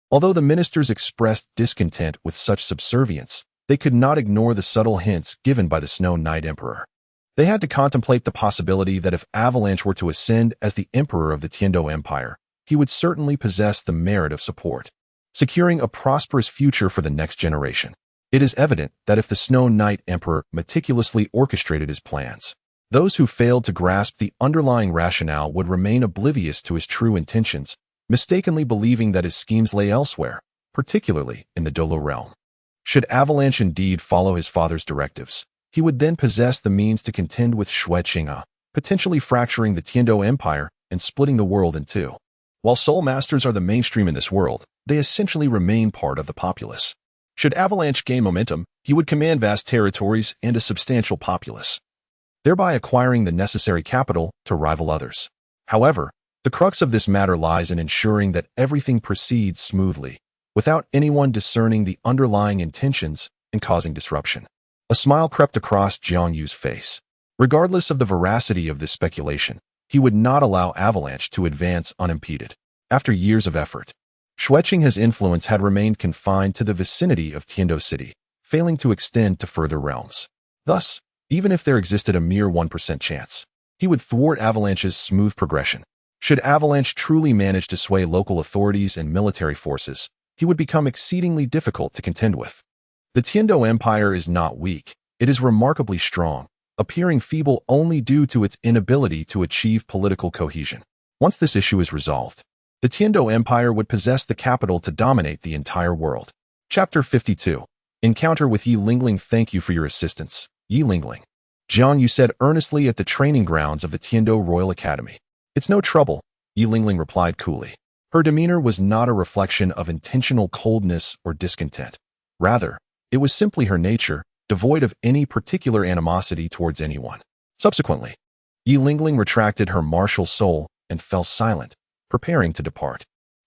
Speaker 1: although the ministers expressed discontent with such subservience, they could not ignore the subtle hints given by the Snow Knight Emperor. They had to contemplate the possibility that if Avalanche were to ascend as the Emperor of the Tiandou Empire, he would certainly possess the merit of support, securing a prosperous future for the next generation. It is evident that if the Snow Knight Emperor meticulously orchestrated his plans, those who failed to grasp the underlying rationale would remain oblivious to his true intentions, mistakenly believing that his schemes lay elsewhere, particularly in the Douluo realm. Should Avalanche indeed follow his father's directives, he would then possess the means to contend with Xue Qinghe, potentially fracturing the Tiandou Empire and splitting the world in two. While soul masters are the mainstream in this world, they essentially remain part of the populace. Should Avalanche gain momentum, he would command vast territories and a substantial populace, thereby acquiring the necessary capital to rival others. However, the crux of this matter lies in ensuring that everything proceeds smoothly, without anyone discerning the underlying intentions and causing disruption. A smile crept across Jiang Yu's face. Regardless of the veracity of this speculation, he would not allow Avalanche to advance unimpeded. After years of effort, Xue Qinghe's influence had remained confined to the vicinity of Tiandou City, failing to extend to further realms. Thus, even if there existed a mere 1% chance, he would thwart Avalanche's smooth progression. Should Avalanche truly manage to sway local authorities and military forces, he would become exceedingly difficult to contend with. The Tiandou Empire is not weak, it is remarkably strong, appearing feeble only due to its inability to achieve political cohesion. Once this issue is resolved, the Tiandou Empire would possess the capital to dominate the entire world. Chapter 52. Encounter with Yi Lingling. Thank you for your assistance, Yi Lingling, Jiang Yu said earnestly at the training grounds of the Tiandou Royal Academy. It's no trouble, Yi Lingling replied coolly. Her demeanor was not a reflection of intentional coldness or discontent. Rather, it was simply her nature, devoid of any particular animosity towards anyone. Subsequently, Yi Lingling retracted her martial soul and fell silent, preparing to depart.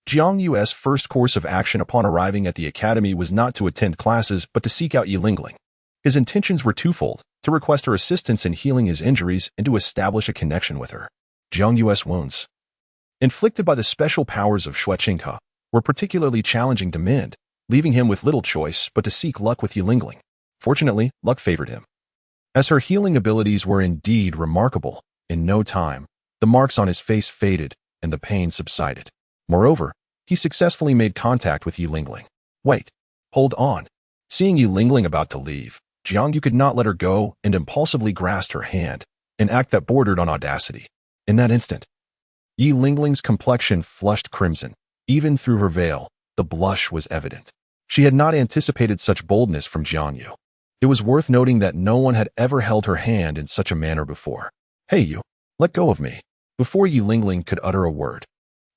Speaker 1: Jiang Yu's first course of action upon arriving at the academy was not to attend classes but to seek out Yi Lingling. His intentions were twofold: to request her assistance in healing his injuries and to establish a connection with her. Jiang Yu's wounds, inflicted by the special powers of Xue Qinghe, were particularly challenging to mend, leaving him with little choice but to seek luck with Yi Lingling. Fortunately, luck favored him, as her healing abilities were indeed remarkable. In no time, the marks on his face faded and the pain subsided. Moreover, he successfully made contact with Yi Lingling. Wait, hold on. Seeing Yi Lingling about to leave, Jiang Yu could not let her go and impulsively grasped her hand, an act that bordered on audacity. In that instant, Yi Lingling's complexion flushed crimson. Even through her veil, the blush was evident. She had not anticipated such boldness from Jiang Yu. It was worth noting that no one had ever held her hand in such a manner before. Hey Yu, let go of me. Before Yi Lingling could utter a word,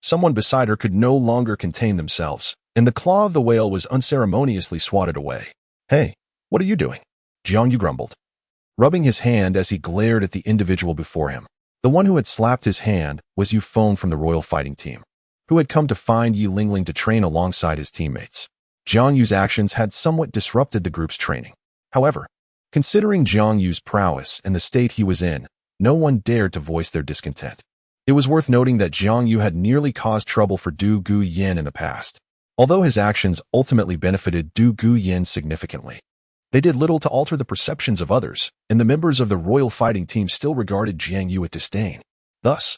Speaker 1: someone beside her could no longer contain themselves, and the claw of the whale was unceremoniously swatted away. Hey, what are you doing? Jiang Yu grumbled, rubbing his hand as he glared at the individual before him. The one who had slapped his hand was Yu Feng from the royal fighting team, who had come to find Yi Lingling to train alongside his teammates. Jiang Yu's actions had somewhat disrupted the group's training. However, considering Jiang Yu's prowess and the state he was in, no one dared to voice their discontent. It was worth noting that Jiang Yu had nearly caused trouble for Du Guyan in the past. Although his actions ultimately benefited Du Guyan significantly, they did little to alter the perceptions of others, and the members of the royal fighting team still regarded Jiang Yu with disdain. Thus,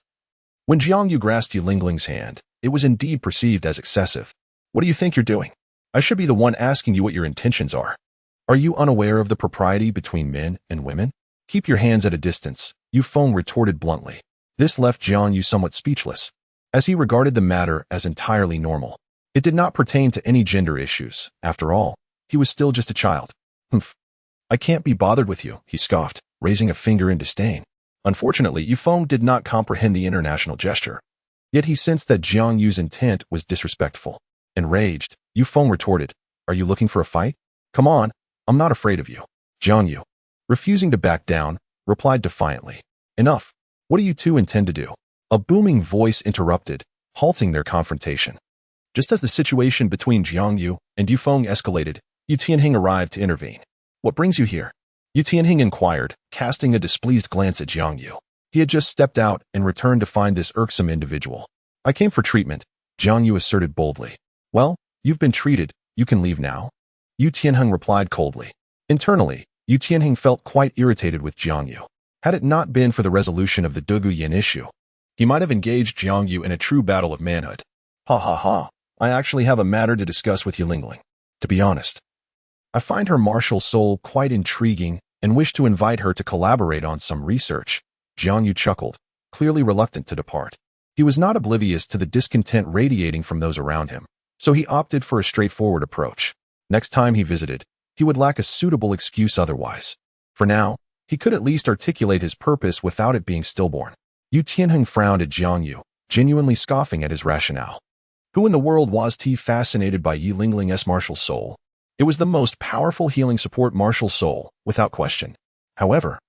Speaker 1: when Jiang Yu grasped Yi Lingling's hand, it was indeed perceived as excessive. What do you think you're doing? I should be the one asking you what your intentions are. Are you unaware of the propriety between men and women? Keep your hands at a distance, Yu Feng retorted bluntly. This left Jiang Yu somewhat speechless, as he regarded the matter as entirely normal. It did not pertain to any gender issues. After all, he was still just a child. Humph. I can't be bothered with you, he scoffed, raising a finger in disdain. Unfortunately, Yu Feng did not comprehend the international gesture. Yet he sensed that Jiang Yu's intent was disrespectful. Enraged, Yu Feng retorted, Are you looking for a fight? Come on, I'm not afraid of you. Jiang Yu, refusing to back down, replied defiantly. Enough. What do you two intend to do? A booming voice interrupted, halting their confrontation. Just as the situation between Jiang Yu and Yu Feng escalated, Yu Tianhing arrived to intervene. What brings you here? Yu Tianhing inquired, casting a displeased glance at Jiang Yu. He had just stepped out and returned to find this irksome individual. I came for treatment, Jiang Yu asserted boldly. Well, you've been treated, you can leave now. Yu Tianheng replied coldly. Internally, Yu Tianheng felt quite irritated with Jiang Yu. Had it not been for the resolution of the Dugu Yin issue, he might have engaged Jiang Yu in a true battle of manhood. Ha ha ha, I actually have a matter to discuss with Yi Lingling. To be honest, I find her martial soul quite intriguing and wish to invite her to collaborate on some research. Jiang Yu chuckled, clearly reluctant to depart. He was not oblivious to the discontent radiating from those around him. so he opted for a straightforward approach. Next time he visited, he would lack a suitable excuse otherwise. For now, he could at least articulate his purpose without it being stillborn. Yu Tianheng frowned at Jiang Yu, genuinely scoffing at his rationale. Who in the world was he fascinated by Yi Lingling's martial soul? It was the most powerful healing support martial soul, without question. However,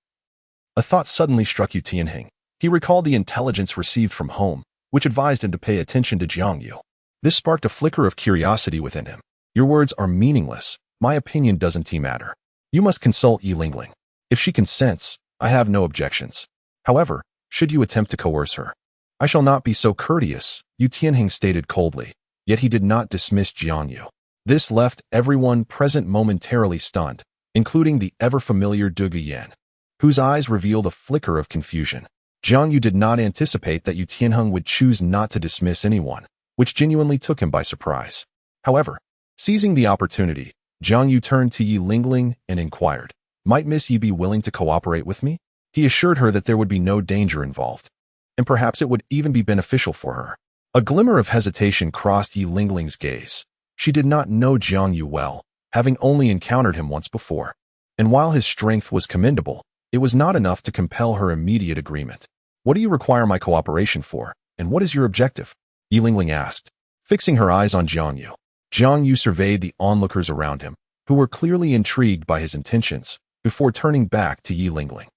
Speaker 1: a thought suddenly struck Yu Tianheng. He recalled the intelligence received from home, which advised him to pay attention to Jiang Yu. This sparked a flicker of curiosity within him. Your words are meaningless. My opinion doesn't matter. You must consult Yi Lingling. If she consents, I have no objections. However, should you attempt to coerce her, I shall not be so courteous, Yu Tianheng stated coldly, yet he did not dismiss Jiang Yu. This left everyone present momentarily stunned, including the ever-familiar Douluo Yen, whose eyes revealed a flicker of confusion. Jiang Yu did not anticipate that Yu Tianheng would choose not to dismiss anyone, which genuinely took him by surprise. However, seizing the opportunity, Jiang Yu turned to Yi Lingling and inquired, "Might Miss Yi be willing to cooperate with me?" He assured her that there would be no danger involved, and perhaps it would even be beneficial for her. A glimmer of hesitation crossed Yi Lingling's gaze. She did not know Jiang Yu well, having only encountered him once before. And while his strength was commendable, it was not enough to compel her immediate agreement. "What do you require my cooperation for, and what is your objective?" Yi Lingling asked, fixing her eyes on Jiang Yu. Jiang Yu surveyed the onlookers around him, who were clearly intrigued by his intentions, before turning back to Yi Lingling.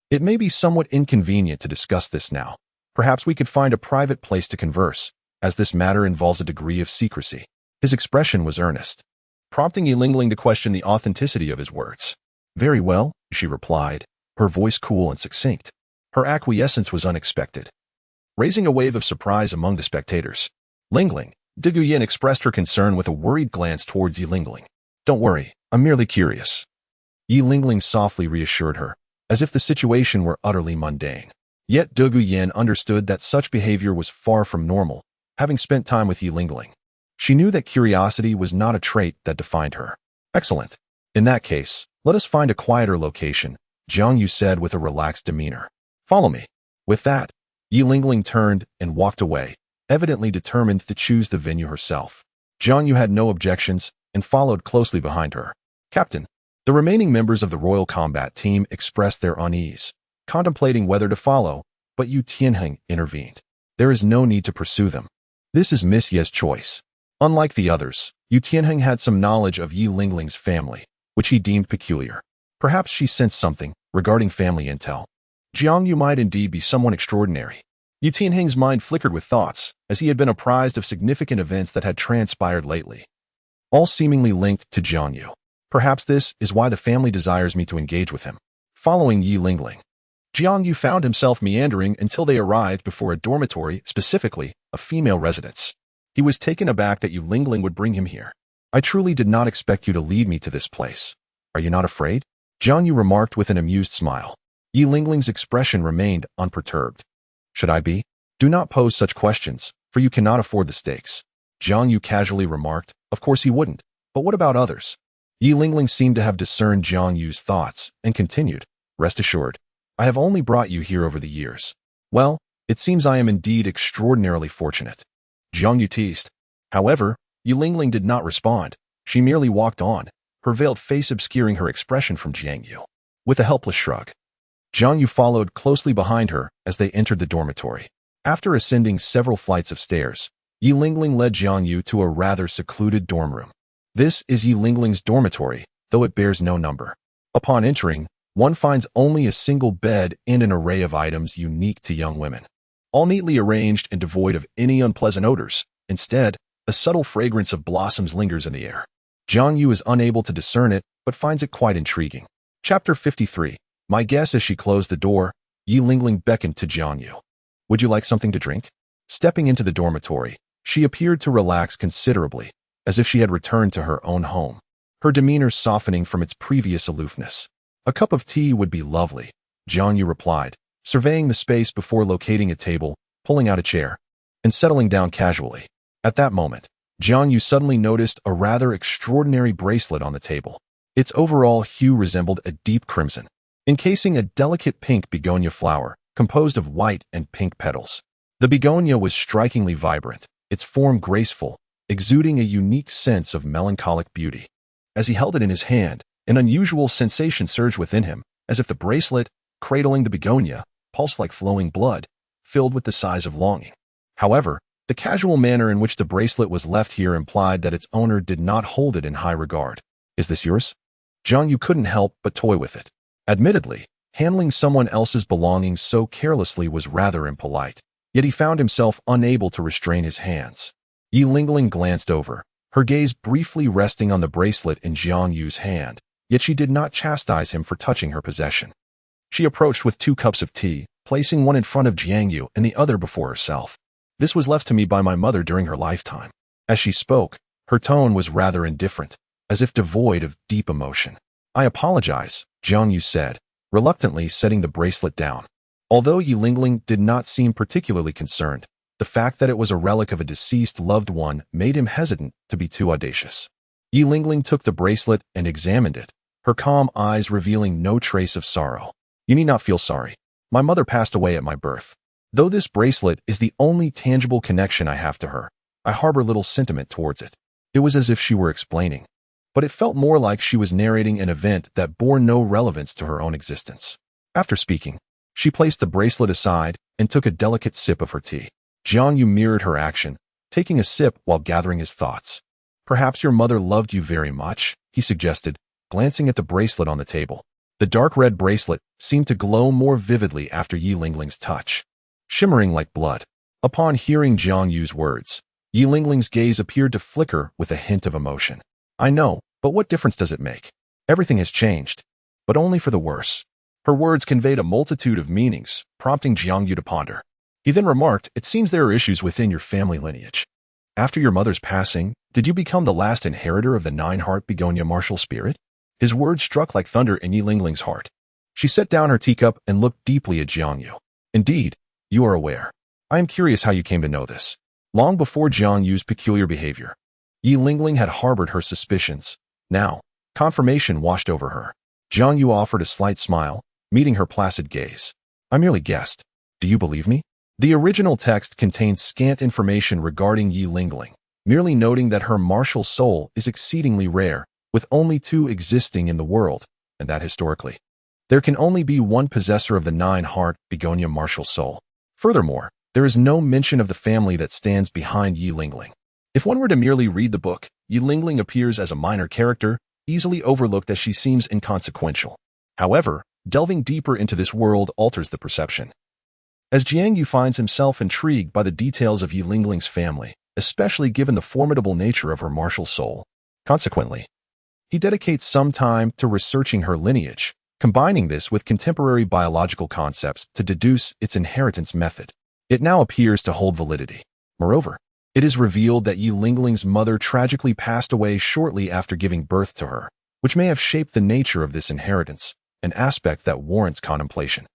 Speaker 1: "It may be somewhat inconvenient to discuss this now. Perhaps we could find a private place to converse, as this matter involves a degree of secrecy." His expression was earnest, prompting Yi Lingling to question the authenticity of his words. "Very well," she replied, her voice cool and succinct. Her acquiescence was unexpected, raising a wave of surprise among the spectators. Lingling, Douluo Yen expressed her concern with a worried glance towards Yi Lingling. "Don't worry, I'm merely curious." Yi Lingling softly reassured her, as if the situation were utterly mundane. Yet Douluo Yen understood that such behavior was far from normal, having spent time with Yi Lingling. She knew that curiosity was not a trait that defined her. "Excellent. In that case, let us find a quieter location," Jiang Yu said with a relaxed demeanor. "Follow me." With that, Yi Lingling turned and walked away, evidently determined to choose the venue herself. Jiang Yu had no objections and followed closely behind her. "Captain." The remaining members of the Royal Combat Team expressed their unease, contemplating whether to follow, but Yu Tianheng intervened. "There is no need to pursue them. This is Miss Ye's choice." Unlike the others, Yu Tianheng had some knowledge of Yi Lingling's family, which he deemed peculiar. Perhaps she sensed something regarding family intel. Jiang Yu might indeed be someone extraordinary. Yu Tianheng's mind flickered with thoughts, as he had been apprised of significant events that had transpired lately, all seemingly linked to Jiang Yu. Perhaps this is why the family desires me to engage with him. Following Yi Lingling, Jiang Yu found himself meandering until they arrived before a dormitory, specifically a female residence. He was taken aback that Yi Lingling would bring him here. "I truly did not expect you to lead me to this place. Are you not afraid?" Jiang Yu remarked with an amused smile. Yi Lingling's expression remained unperturbed. "Should I be? Do not pose such questions, for you cannot afford the stakes." Jiang Yu casually remarked. Of course he wouldn't, but what about others? Yi Lingling seemed to have discerned Jiang Yu's thoughts, and continued, "Rest assured, I have only brought you here over the years. Well, it seems I am indeed extraordinarily fortunate." Jiang Yu teased. However, Yi Lingling did not respond. She merely walked on, her veiled face obscuring her expression from Jiang Yu. With a helpless shrug, Jiang Yu followed closely behind her as they entered the dormitory. After ascending several flights of stairs, Yi Lingling led Jiang Yu to a rather secluded dorm room. This is Yi Lingling's dormitory, though it bears no number. Upon entering, one finds only a single bed and an array of items unique to young women, all neatly arranged and devoid of any unpleasant odors. Instead, a subtle fragrance of blossoms lingers in the air. Jiang Yu is unable to discern it, but finds it quite intriguing. Chapter 53. My guess. As she closed the door, Yi Lingling beckoned to Jiang Yu. "Would you like something to drink?" Stepping into the dormitory, she appeared to relax considerably, as if she had returned to her own home, her demeanor softening from its previous aloofness. "A cup of tea would be lovely," Jiang Yu replied, surveying the space before locating a table, pulling out a chair, and settling down casually. At that moment, Jiang Yu suddenly noticed a rather extraordinary bracelet on the table. Its overall hue resembled a deep crimson, encasing a delicate pink begonia flower, composed of white and pink petals. The begonia was strikingly vibrant, its form graceful, exuding a unique sense of melancholic beauty. As he held it in his hand, an unusual sensation surged within him, as if the bracelet, cradling the begonia, pulsed like flowing blood, filled with the sighs of longing. However, the casual manner in which the bracelet was left here implied that its owner did not hold it in high regard. "Is this yours?" Jiang Yu couldn't help but toy with it. Admittedly, handling someone else's belongings so carelessly was rather impolite, yet he found himself unable to restrain his hands. Yi Lingling glanced over, her gaze briefly resting on the bracelet in Jiang Yu's hand, yet she did not chastise him for touching her possession. She approached with 2 cups of tea, placing one in front of Jiang Yu and the other before herself. "This was left to me by my mother during her lifetime." As she spoke, her tone was rather indifferent, as if devoid of deep emotion. "I apologize," Jiang Yu said, reluctantly setting the bracelet down. Although Yi Lingling did not seem particularly concerned, the fact that it was a relic of a deceased loved one made him hesitant to be too audacious. Yi Lingling took the bracelet and examined it, her calm eyes revealing no trace of sorrow. "You need not feel sorry. My mother passed away at my birth. Though this bracelet is the only tangible connection I have to her, I harbor little sentiment towards it." It was as if she were explaining, but it felt more like she was narrating an event that bore no relevance to her own existence. After speaking, she placed the bracelet aside and took a delicate sip of her tea. Jiang Yu mirrored her action, taking a sip while gathering his thoughts. "Perhaps your mother loved you very much," he suggested, glancing at the bracelet on the table. The dark red bracelet seemed to glow more vividly after Yi Lingling's touch, shimmering like blood. Upon hearing Jiang Yu's words, Yi Lingling's gaze appeared to flicker with a hint of emotion. "I know, but what difference does it make? Everything has changed, but only for the worse." Her words conveyed a multitude of meanings, prompting Jiang Yu to ponder. He then remarked, "It seems there are issues within your family lineage. After your mother's passing, did you become the last inheritor of the 9-heart begonia martial spirit?" His words struck like thunder in Yi Lingling's heart. She set down her teacup and looked deeply at Jiang Yu. "Indeed, you are aware. I am curious how you came to know this." Long before Jiang Yu's peculiar behavior, Yi Lingling had harbored her suspicions. Now, confirmation washed over her. Jiang Yu offered a slight smile, meeting her placid gaze. "I merely guessed. Do you believe me?" The original text contains scant information regarding Yi Lingling, merely noting that her martial soul is exceedingly rare, with only 2 existing in the world, and that historically, there can only be one possessor of the 9-heart begonia martial soul. Furthermore, there is no mention of the family that stands behind Yi Lingling. If one were to merely read the book, Yi Lingling appears as a minor character, easily overlooked as she seems inconsequential. However, delving deeper into this world alters the perception. As Jiang Yu finds himself intrigued by the details of Yi Lingling's family, especially given the formidable nature of her martial soul. Consequently, he dedicates some time to researching her lineage, combining this with contemporary biological concepts to deduce its inheritance method. It now appears to hold validity. Moreover, it is revealed that Yi Lingling's mother tragically passed away shortly after giving birth to her, which may have shaped the nature of this inheritance, an aspect that warrants contemplation.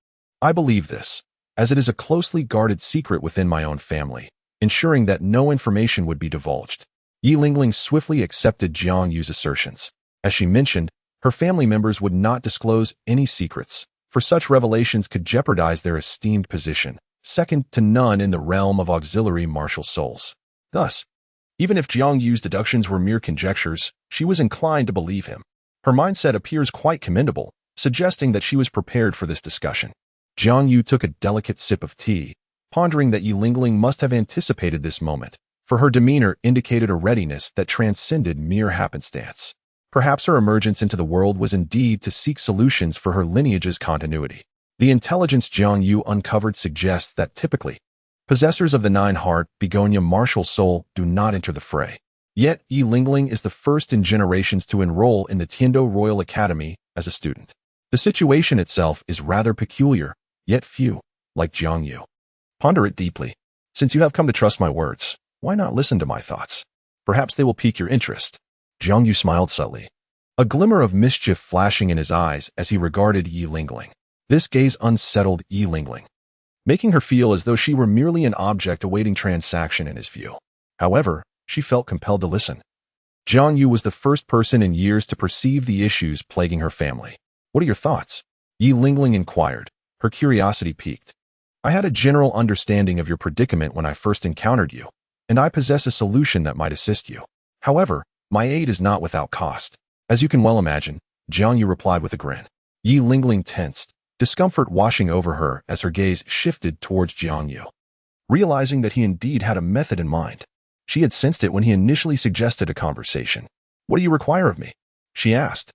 Speaker 1: I believe this, as it is a closely guarded secret within my own family, ensuring that no information would be divulged. Yi Lingling swiftly accepted Jiang Yu's assertions. As she mentioned, her family members would not disclose any secrets, for such revelations could jeopardize their esteemed position, second to none in the realm of auxiliary martial souls. Thus, even if Jiang Yu's deductions were mere conjectures, she was inclined to believe him. Her mindset appears quite commendable, suggesting that she was prepared for this discussion. Jiang Yu took a delicate sip of tea, pondering that Yi Lingling must have anticipated this moment, for her demeanor indicated a readiness that transcended mere happenstance. Perhaps her emergence into the world was indeed to seek solutions for her lineage's continuity. The intelligence Jiang Yu uncovered suggests that typically, possessors of the 9-heart begonia martial soul do not enter the fray. Yet, Yi Lingling is the first in generations to enroll in the Tiandou Royal Academy as a student. The situation itself is rather peculiar, yet few, like Jiang Yu. Ponder it deeply. Since you have come to trust my words, why not listen to my thoughts? Perhaps they will pique your interest. Jiang Yu smiled subtly, a glimmer of mischief flashing in his eyes as he regarded Yi Lingling. This gaze unsettled Yi Lingling, making her feel as though she were merely an object awaiting transaction in his view. However, she felt compelled to listen. Jiang Yu was the first person in years to perceive the issues plaguing her family. "What are your thoughts?" Yi Lingling inquired, her curiosity piqued. "I had a general understanding of your predicament when I first encountered you, and I possess a solution that might assist you. However, my aid is not without cost. As you can well imagine, Jiang Yu replied with a grin. Yi Lingling tensed, discomfort washing over her as her gaze shifted towards Jiang Yu. Realizing that he indeed had a method in mind, she had sensed it when he initially suggested a conversation. "What do you require of me?" she asked.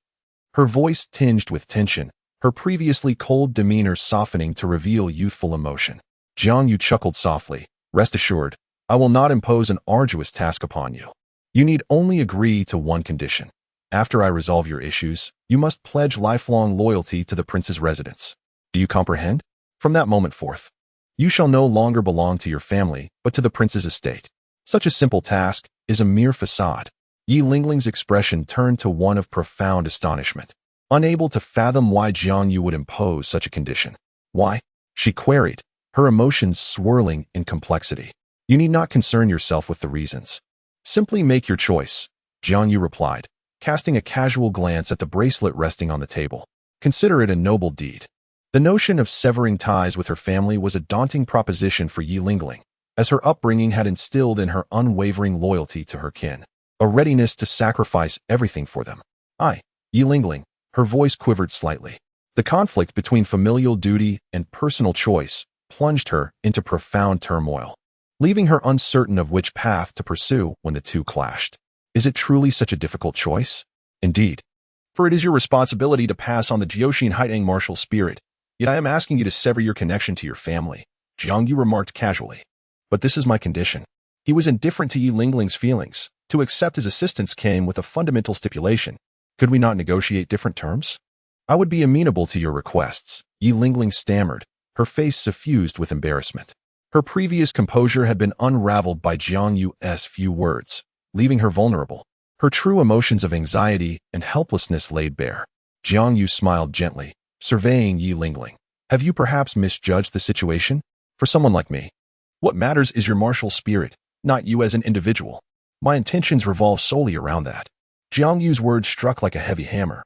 Speaker 1: Her voice tinged with tension, her previously cold demeanor softening to reveal youthful emotion. Jiang Yu chuckled softly. "Rest assured, I will not impose an arduous task upon you. You need only agree to one condition. After I resolve your issues, you must pledge lifelong loyalty to the prince's residence. Do you comprehend? From that moment forth, you shall no longer belong to your family, but to the prince's estate." Such a simple task is a mere facade. Yi Lingling's expression turned to one of profound astonishment, unable to fathom why Jiang Yu would impose such a condition. "Why?" she queried, her emotions swirling in complexity. "You need not concern yourself with the reasons. Simply make your choice," Jiang Yu replied, casting a casual glance at the bracelet resting on the table. "Consider it a noble deed." The notion of severing ties with her family was a daunting proposition for Yi Lingling, as her upbringing had instilled in her unwavering loyalty to her kin, a readiness to sacrifice everything for them. Yi Lingling, her voice quivered slightly. The conflict between familial duty and personal choice plunged her into profound turmoil, leaving her uncertain of which path to pursue when the two clashed. Is it truly such a difficult choice? Indeed. For it is your responsibility to pass on the Jiaoxin Haitang martial spirit, yet I am asking you to sever your connection to your family, Jiang Yu remarked casually. But this is my condition. He was indifferent to Yi Lingling's feelings. To accept his assistance came with a fundamental stipulation. Could we not negotiate different terms? I would be amenable to your requests, Yi Lingling stammered, her face suffused with embarrassment. Her previous composure had been unraveled by Jiang Yu's few words, leaving her vulnerable. Her true emotions of anxiety and helplessness laid bare. Jiang Yu smiled gently, surveying Yi Lingling. "Have you perhaps misjudged the situation? For someone like me, what matters is your martial spirit, not you as an individual. My intentions revolve solely around that." Jiang Yu's words struck like a heavy hammer,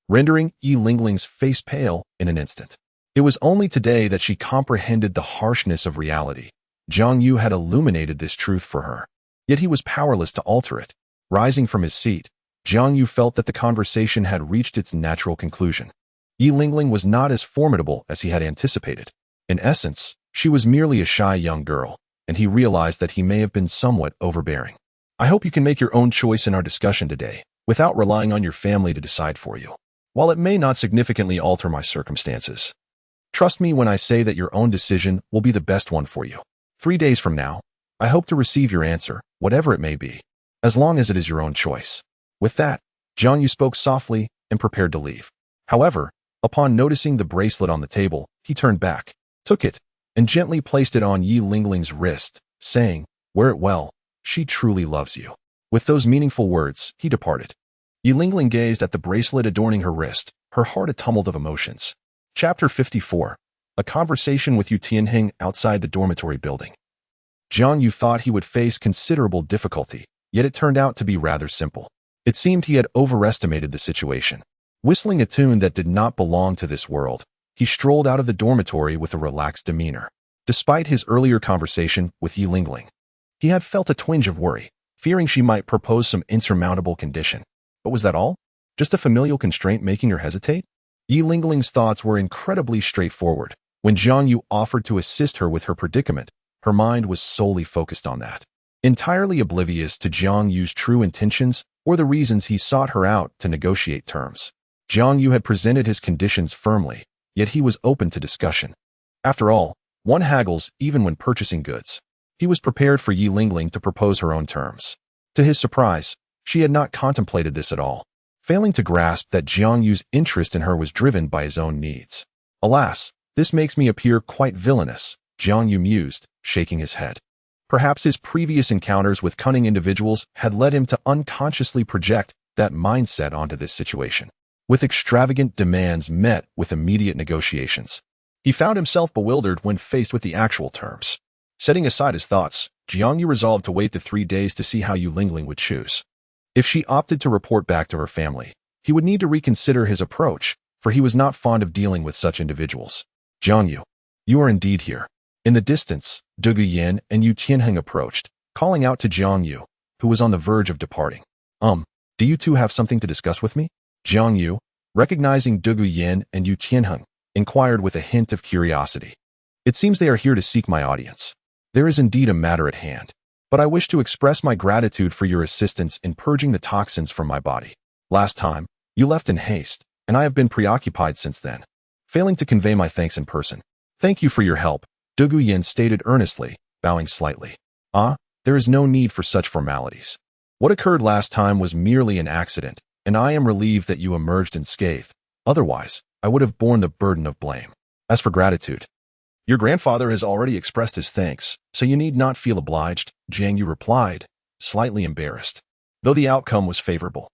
Speaker 1: rendering Yi Lingling's face pale in an instant. It was only today that she comprehended the harshness of reality. Jiang Yu had illuminated this truth for her, yet he was powerless to alter it. Rising from his seat, Jiang Yu felt that the conversation had reached its natural conclusion. Yi Lingling was not as formidable as he had anticipated. In essence, she was merely a shy young girl, and he realized that he may have been somewhat overbearing. "I hope you can make your own choice in our discussion today, without relying on your family to decide for you. While it may not significantly alter my circumstances, trust me when I say that your own decision will be the best one for you. 3 days from now, I hope to receive your answer, whatever it may be, as long as it is your own choice." With that, Jiang Yu spoke softly and prepared to leave. However, upon noticing the bracelet on the table, he turned back, took it, and gently placed it on Yi Lingling's wrist, saying, "Wear it well. She truly loves you." With those meaningful words, he departed. Yi Lingling gazed at the bracelet adorning her wrist, her heart a tumult of emotions. Chapter 54. A conversation with Yu Tianheng outside the dormitory building. Jiang Yu thought he would face considerable difficulty, yet it turned out to be rather simple. It seemed he had overestimated the situation. Whistling a tune that did not belong to this world, he strolled out of the dormitory with a relaxed demeanor. Despite his earlier conversation with Yi Lingling, he had felt a twinge of worry, fearing she might propose some insurmountable condition. But was that all? Just a familial constraint making her hesitate? Yi Lingling's thoughts were incredibly straightforward. When Jiang Yu offered to assist her with her predicament, her mind was solely focused on that. Entirely oblivious to Jiang Yu's true intentions or the reasons he sought her out to negotiate terms. Jiang Yu had presented his conditions firmly, yet he was open to discussion. After all, one haggles even when purchasing goods. He was prepared for Yi Lingling to propose her own terms. To his surprise, she had not contemplated this at all, failing to grasp that Jiang Yu's interest in her was driven by his own needs. "Alas, this makes me appear quite villainous," Jiang Yu mused, shaking his head. Perhaps his previous encounters with cunning individuals had led him to unconsciously project that mindset onto this situation, with extravagant demands met with immediate negotiations. He found himself bewildered when faced with the actual terms. Setting aside his thoughts, Jiang Yu resolved to wait the 3 days to see how Yu Lingling would choose. If she opted to report back to her family, he would need to reconsider his approach, for he was not fond of dealing with such individuals. "Jiang Yu, you are indeed here." In the distance, Du Guyan and Yu Tianheng approached, calling out to Jiang Yu, who was on the verge of departing. Do you two have something to discuss with me? Jiang Yu, recognizing Douluo Yin and Yu Tianheng, inquired with a hint of curiosity. It seems they are here to seek my audience. There is indeed a matter at hand, but I wish to express my gratitude for your assistance in purging the toxins from my body. Last time, you left in haste, and I have been preoccupied since then, failing to convey my thanks in person. Thank you for your help, Douluo Yin stated earnestly, bowing slightly. There is no need for such formalities. What occurred last time was merely an accident, and I am relieved that you emerged unscathed. Otherwise, I would have borne the burden of blame. As for gratitude, your grandfather has already expressed his thanks, so you need not feel obliged, Jiang Yu replied, slightly embarrassed. Though the outcome was favorable,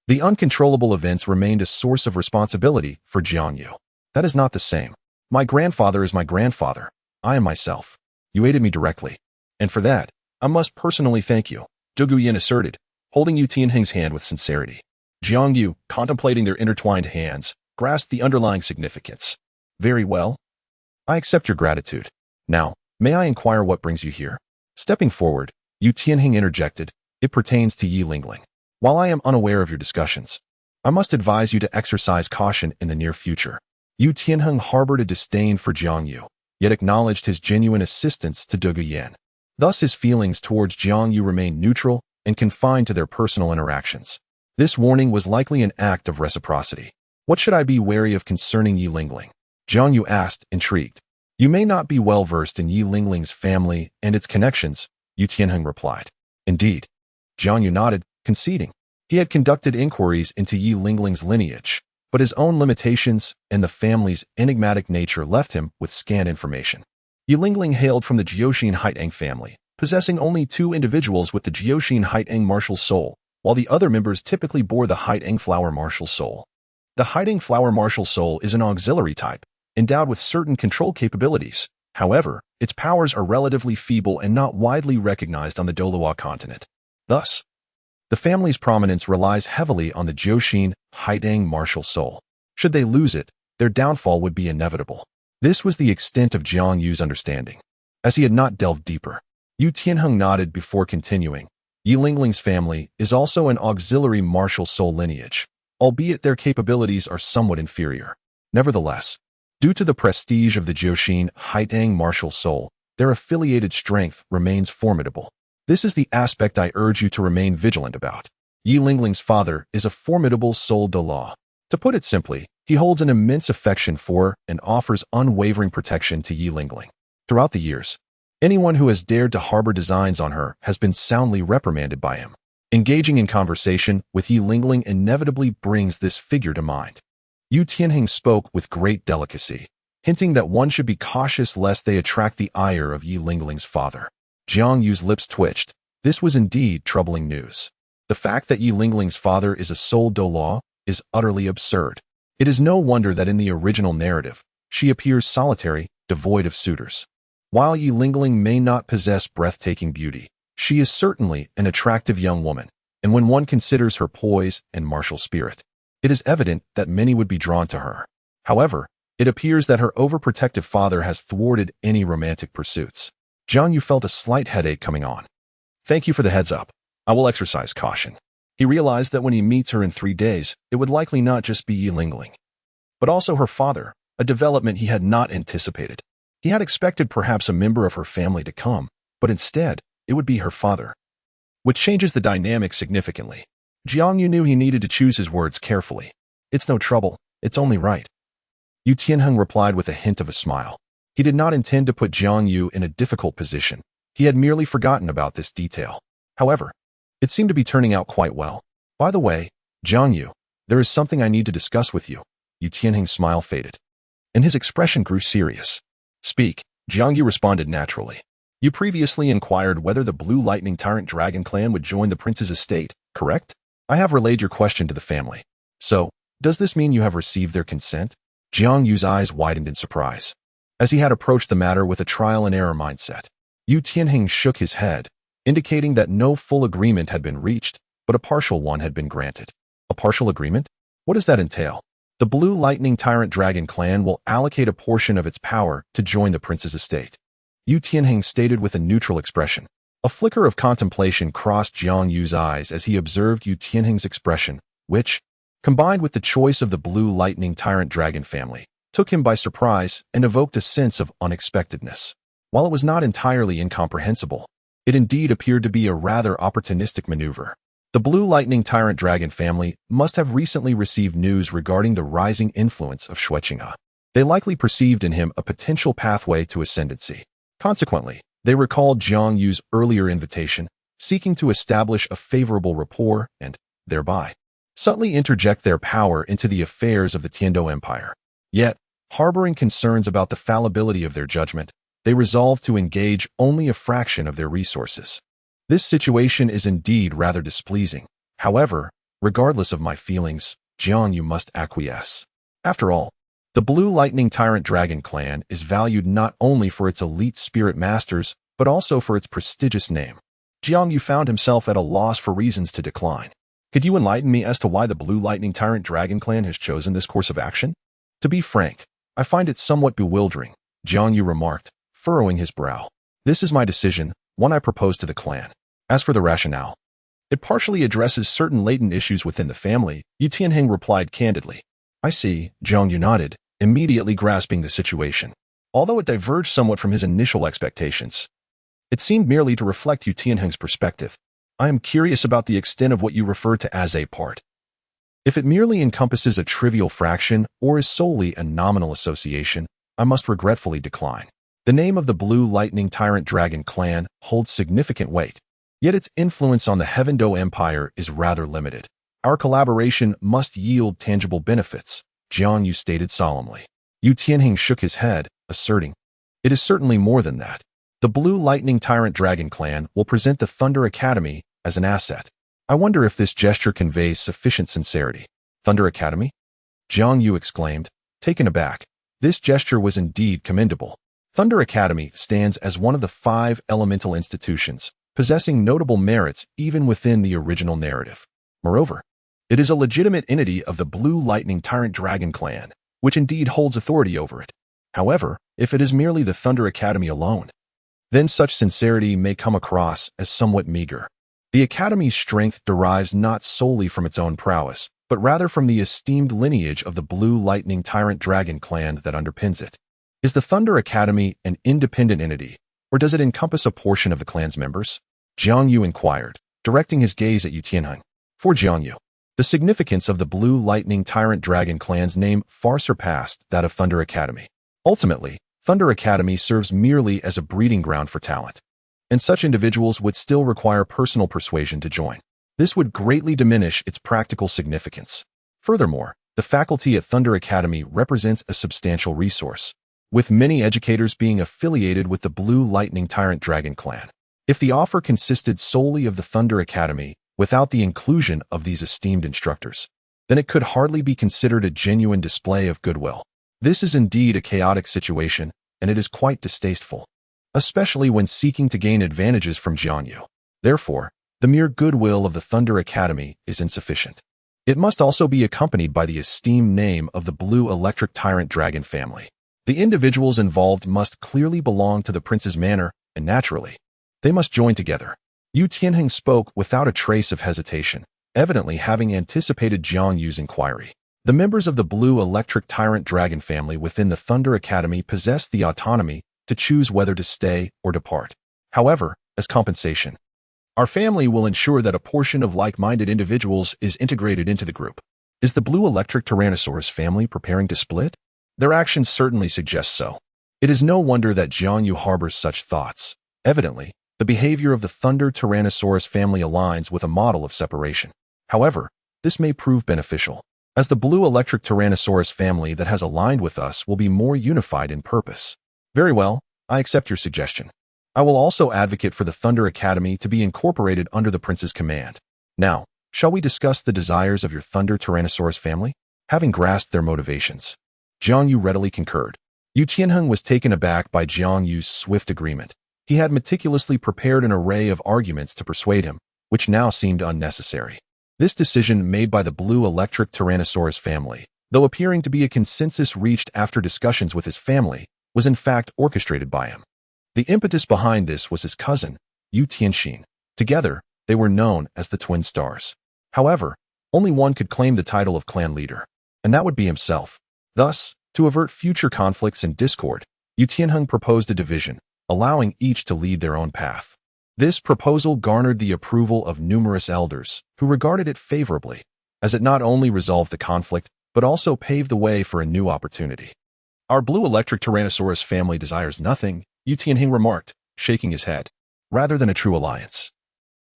Speaker 1: the uncontrollable events remained a source of responsibility for Jiang Yu. That is not the same. My grandfather is my grandfather. I am myself. You aided me directly, and for that, I must personally thank you, Douluo Yin asserted, holding Yu Tianheng's hand with sincerity. Jiang Yu, contemplating their intertwined hands, grasped the underlying significance. Very well. I accept your gratitude. Now, may I inquire what brings you here? Stepping forward, Yu Tianheng interjected, it pertains to Yi Lingling. While I am unaware of your discussions, I must advise you to exercise caution in the near future. Yu Tianheng harbored a disdain for Jiang Yu, yet acknowledged his genuine assistance to Douluo Yin. Thus his feelings towards Jiang Yu remained neutral and confined to their personal interactions. This warning was likely an act of reciprocity. What should I be wary of concerning Yi Lingling? Jiang Yu asked, intrigued. You may not be well versed in Yi Lingling's family and its connections, Yu Tianheng replied. Indeed. Jiang Yu nodded, conceding. He had conducted inquiries into Yi Lingling's lineage, but his own limitations and the family's enigmatic nature left him with scant information. Yi Lingling hailed from the Jiaoxin Haiteng family, possessing only 2 individuals with the Jiaoxin Haiteng martial soul, while the other members typically bore the Haiteng flower martial soul. The Haiteng flower martial soul is an auxiliary type, endowed with certain control capabilities. However, its powers are relatively feeble and not widely recognized on the Douluo Continent. Thus, the family's prominence relies heavily on the Jiaoxin Haiteng martial soul. Should they lose it, their downfall would be inevitable. This was the extent of Jiang Yu's understanding, as he had not delved deeper. Yu Tianheng nodded before continuing. Yi Lingling's family is also an auxiliary martial soul lineage, albeit their capabilities are somewhat inferior. Nevertheless, due to the prestige of the Jiaoxin Haiteng martial soul, their affiliated strength remains formidable. This is the aspect I urge you to remain vigilant about. Yi Lingling's father is a formidable soul de law. To put it simply, he holds an immense affection for and offers unwavering protection to Yi Lingling. Throughout the years, anyone who has dared to harbor designs on her has been soundly reprimanded by him. Engaging in conversation with Yi Lingling inevitably brings this figure to mind. Yu Tianheng spoke with great delicacy, hinting that one should be cautious lest they attract the ire of Yi Lingling's father. Jiang Yu's lips twitched. This was indeed troubling news. The fact that Yi Lingling's father is a soul de law is utterly absurd. It is no wonder that in the original narrative, she appears solitary, devoid of suitors. While Yi Lingling may not possess breathtaking beauty, she is certainly an attractive young woman, and when one considers her poise and martial spirit, it is evident that many would be drawn to her. However, it appears that her overprotective father has thwarted any romantic pursuits. Jiang Yu felt a slight headache coming on. Thank you for the heads up. I will exercise caution. He realized that when he meets her in 3 days, it would likely not just be Yi Lingling, but also her father, a development he had not anticipated. He had expected perhaps a member of her family to come, but instead, it would be her father, which changes the dynamic significantly. Jiang Yu knew he needed to choose his words carefully. It's no trouble, it's only right. Yu Tianheng replied with a hint of a smile. He did not intend to put Jiang Yu in a difficult position. He had merely forgotten about this detail. However, it seemed to be turning out quite well. By the way, Jiang Yu, there is something I need to discuss with you. Yu Tianheng's smile faded, and his expression grew serious. Speak, Jiang Yu responded naturally. You previously inquired whether the Blue Lightning Tyrant Dragon clan would join the prince's estate, correct? I have relayed your question to the family. So, does this mean you have received their consent? Jiang Yu's eyes widened in surprise, as he had approached the matter with a trial-and-error mindset. Yu Tianheng shook his head, indicating that no full agreement had been reached, but a partial one had been granted. A partial agreement? What does that entail? The Blue Lightning Tyrant Dragon clan will allocate a portion of its power to join the prince's estate. Yu Tianheng stated with a neutral expression. A flicker of contemplation crossed Jiang Yu's eyes as he observed Yu Tianheng's expression, which, combined with the choice of the blue lightning tyrant dragon family, took him by surprise and evoked a sense of unexpectedness. While it was not entirely incomprehensible, it indeed appeared to be a rather opportunistic maneuver. The blue lightning tyrant dragon family must have recently received news regarding the rising influence of Xue Qinghe. They likely perceived in him a potential pathway to ascendancy. Consequently, they recalled Jiang Yu's earlier invitation, seeking to establish a favorable rapport and, thereby, subtly interject their power into the affairs of the Tiandou Empire. Yet, harboring concerns about the fallibility of their judgment, they resolved to engage only a fraction of their resources. This situation is indeed rather displeasing. However, regardless of my feelings, Jiang Yu must acquiesce. After all, the Blue Lightning Tyrant Dragon clan is valued not only for its elite spirit masters, but also for its prestigious name. Jiang Yu found himself at a loss for reasons to decline. Could you enlighten me as to why the Blue Lightning Tyrant Dragon clan has chosen this course of action? To be frank, I find it somewhat bewildering, Jiang Yu remarked, furrowing his brow. This is my decision, one I propose to the clan. As for the rationale, it partially addresses certain latent issues within the family, Yu Tianheng replied candidly. I see, Jiang Yu nodded, immediately grasping the situation. Although it diverged somewhat from his initial expectations, it seemed merely to reflect Yu Tianheng's perspective. I am curious about the extent of what you refer to as a part. If it merely encompasses a trivial fraction or is solely a nominal association, I must regretfully decline. The name of the Blue Lightning Tyrant Dragon clan holds significant weight, yet its influence on the Tiandou Empire is rather limited. Our collaboration must yield tangible benefits, Jiang Yu stated solemnly. Yu Tianheng shook his head, asserting, it is certainly more than that. The Blue Lightning Tyrant Dragon clan will present the Thunder Academy as an asset. I wonder if this gesture conveys sufficient sincerity. Thunder Academy? Jiang Yu exclaimed, taken aback. This gesture was indeed commendable. Thunder Academy stands as one of the 5 elemental institutions, possessing notable merits even within the original narrative. Moreover, it is a legitimate entity of the Blue Lightning Tyrant Dragon clan, which indeed holds authority over it. However, if it is merely the Thunder Academy alone, then such sincerity may come across as somewhat meager. The Academy's strength derives not solely from its own prowess, but rather from the esteemed lineage of the Blue Lightning Tyrant Dragon clan that underpins it. Is the Thunder Academy an independent entity, or does it encompass a portion of the clan's members? Jiang Yu inquired, directing his gaze at Yu Tianheng. For Jiang Yu, the significance of the Blue Lightning Tyrant Dragon clan's name far surpassed that of Thunder Academy. Ultimately, Thunder Academy serves merely as a breeding ground for talent, and such individuals would still require personal persuasion to join. This would greatly diminish its practical significance. Furthermore, the faculty at Thunder Academy represents a substantial resource, with many educators being affiliated with the Blue Lightning Tyrant Dragon clan. If the offer consisted solely of the Thunder Academy, without the inclusion of these esteemed instructors, then it could hardly be considered a genuine display of goodwill. This is indeed a chaotic situation, and it is quite distasteful, especially when seeking to gain advantages from Jiang Yu. Therefore, the mere goodwill of the Thunder Academy is insufficient. It must also be accompanied by the esteemed name of the Blue Electric Tyrant Dragon family. The individuals involved must clearly belong to the prince's manor, and naturally, they must join together. Yu Tianheng spoke without a trace of hesitation, evidently having anticipated Jiang Yu's inquiry. The members of the Blue Electric Tyrant Dragon family within the Thunder Academy possess the autonomy to choose whether to stay or depart. However, as compensation, our family will ensure that a portion of like-minded individuals is integrated into the group. Is the Blue Electric Tyrannosaurus family preparing to split? Their actions certainly suggest so. It is no wonder that Jiang Yu harbors such thoughts. Evidently, the behavior of the Thunder Tyrannosaurus family aligns with a model of separation. However, this may prove beneficial, as the Blue Electric Tyrannosaurus family that has aligned with us will be more unified in purpose. Very well, I accept your suggestion. I will also advocate for the Thunder Academy to be incorporated under the prince's command. Now, shall we discuss the desires of your Thunder Tyrannosaurus family? Having grasped their motivations, Jiang Yu readily concurred. Yu Tianheng was taken aback by Jiang Yu's swift agreement. He had meticulously prepared an array of arguments to persuade him, which now seemed unnecessary. This decision made by the Blue Electric Tyrannosaurus family, though appearing to be a consensus reached after discussions with his family, was in fact orchestrated by him. The impetus behind this was his cousin, Yu Tianxin. Together, they were known as the Twin Stars. However, only one could claim the title of clan leader, and that would be himself. Thus, to avert future conflicts and discord, Yu Tianheng proposed a division, allowing each to lead their own path. This proposal garnered the approval of numerous elders, who regarded it favorably, as it not only resolved the conflict, but also paved the way for a new opportunity. Our blue electric Tyrannosaurus family desires nothing, Yu Tianheng remarked, shaking his head, rather than a true alliance.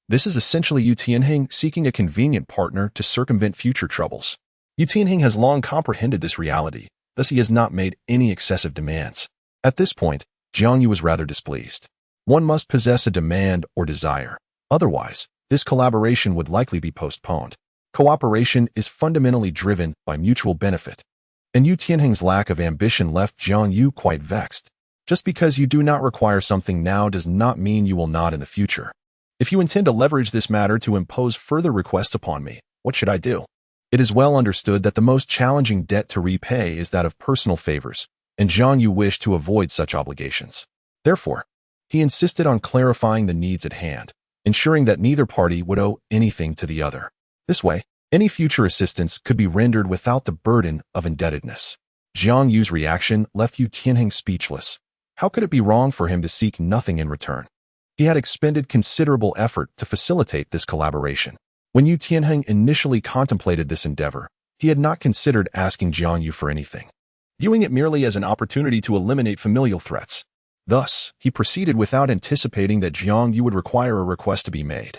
Speaker 1: This is essentially Yu Tianheng seeking a convenient partner to circumvent future troubles. Yu Tianheng has long comprehended this reality, thus he has not made any excessive demands. At this point, Jiang Yu was rather displeased. One must possess a demand or desire. Otherwise, this collaboration would likely be postponed. Cooperation is fundamentally driven by mutual benefit. And Yu Tianheng's lack of ambition left Jiang Yu quite vexed. Just because you do not require something now does not mean you will not in the future. If you intend to leverage this matter to impose further requests upon me, what should I do? It is well understood that the most challenging debt to repay is that of personal favors, and Jiang Yu wished to avoid such obligations. Therefore, he insisted on clarifying the needs at hand, ensuring that neither party would owe anything to the other. This way, any future assistance could be rendered without the burden of indebtedness. Jiang Yu's reaction left Yu Tianheng speechless. How could it be wrong for him to seek nothing in return? He had expended considerable effort to facilitate this collaboration. When Yu Tianheng initially contemplated this endeavor, he had not considered asking Jiang Yu for anything, viewing it merely as an opportunity to eliminate familial threats. Thus, he proceeded without anticipating that Jiang Yu would require a request to be made.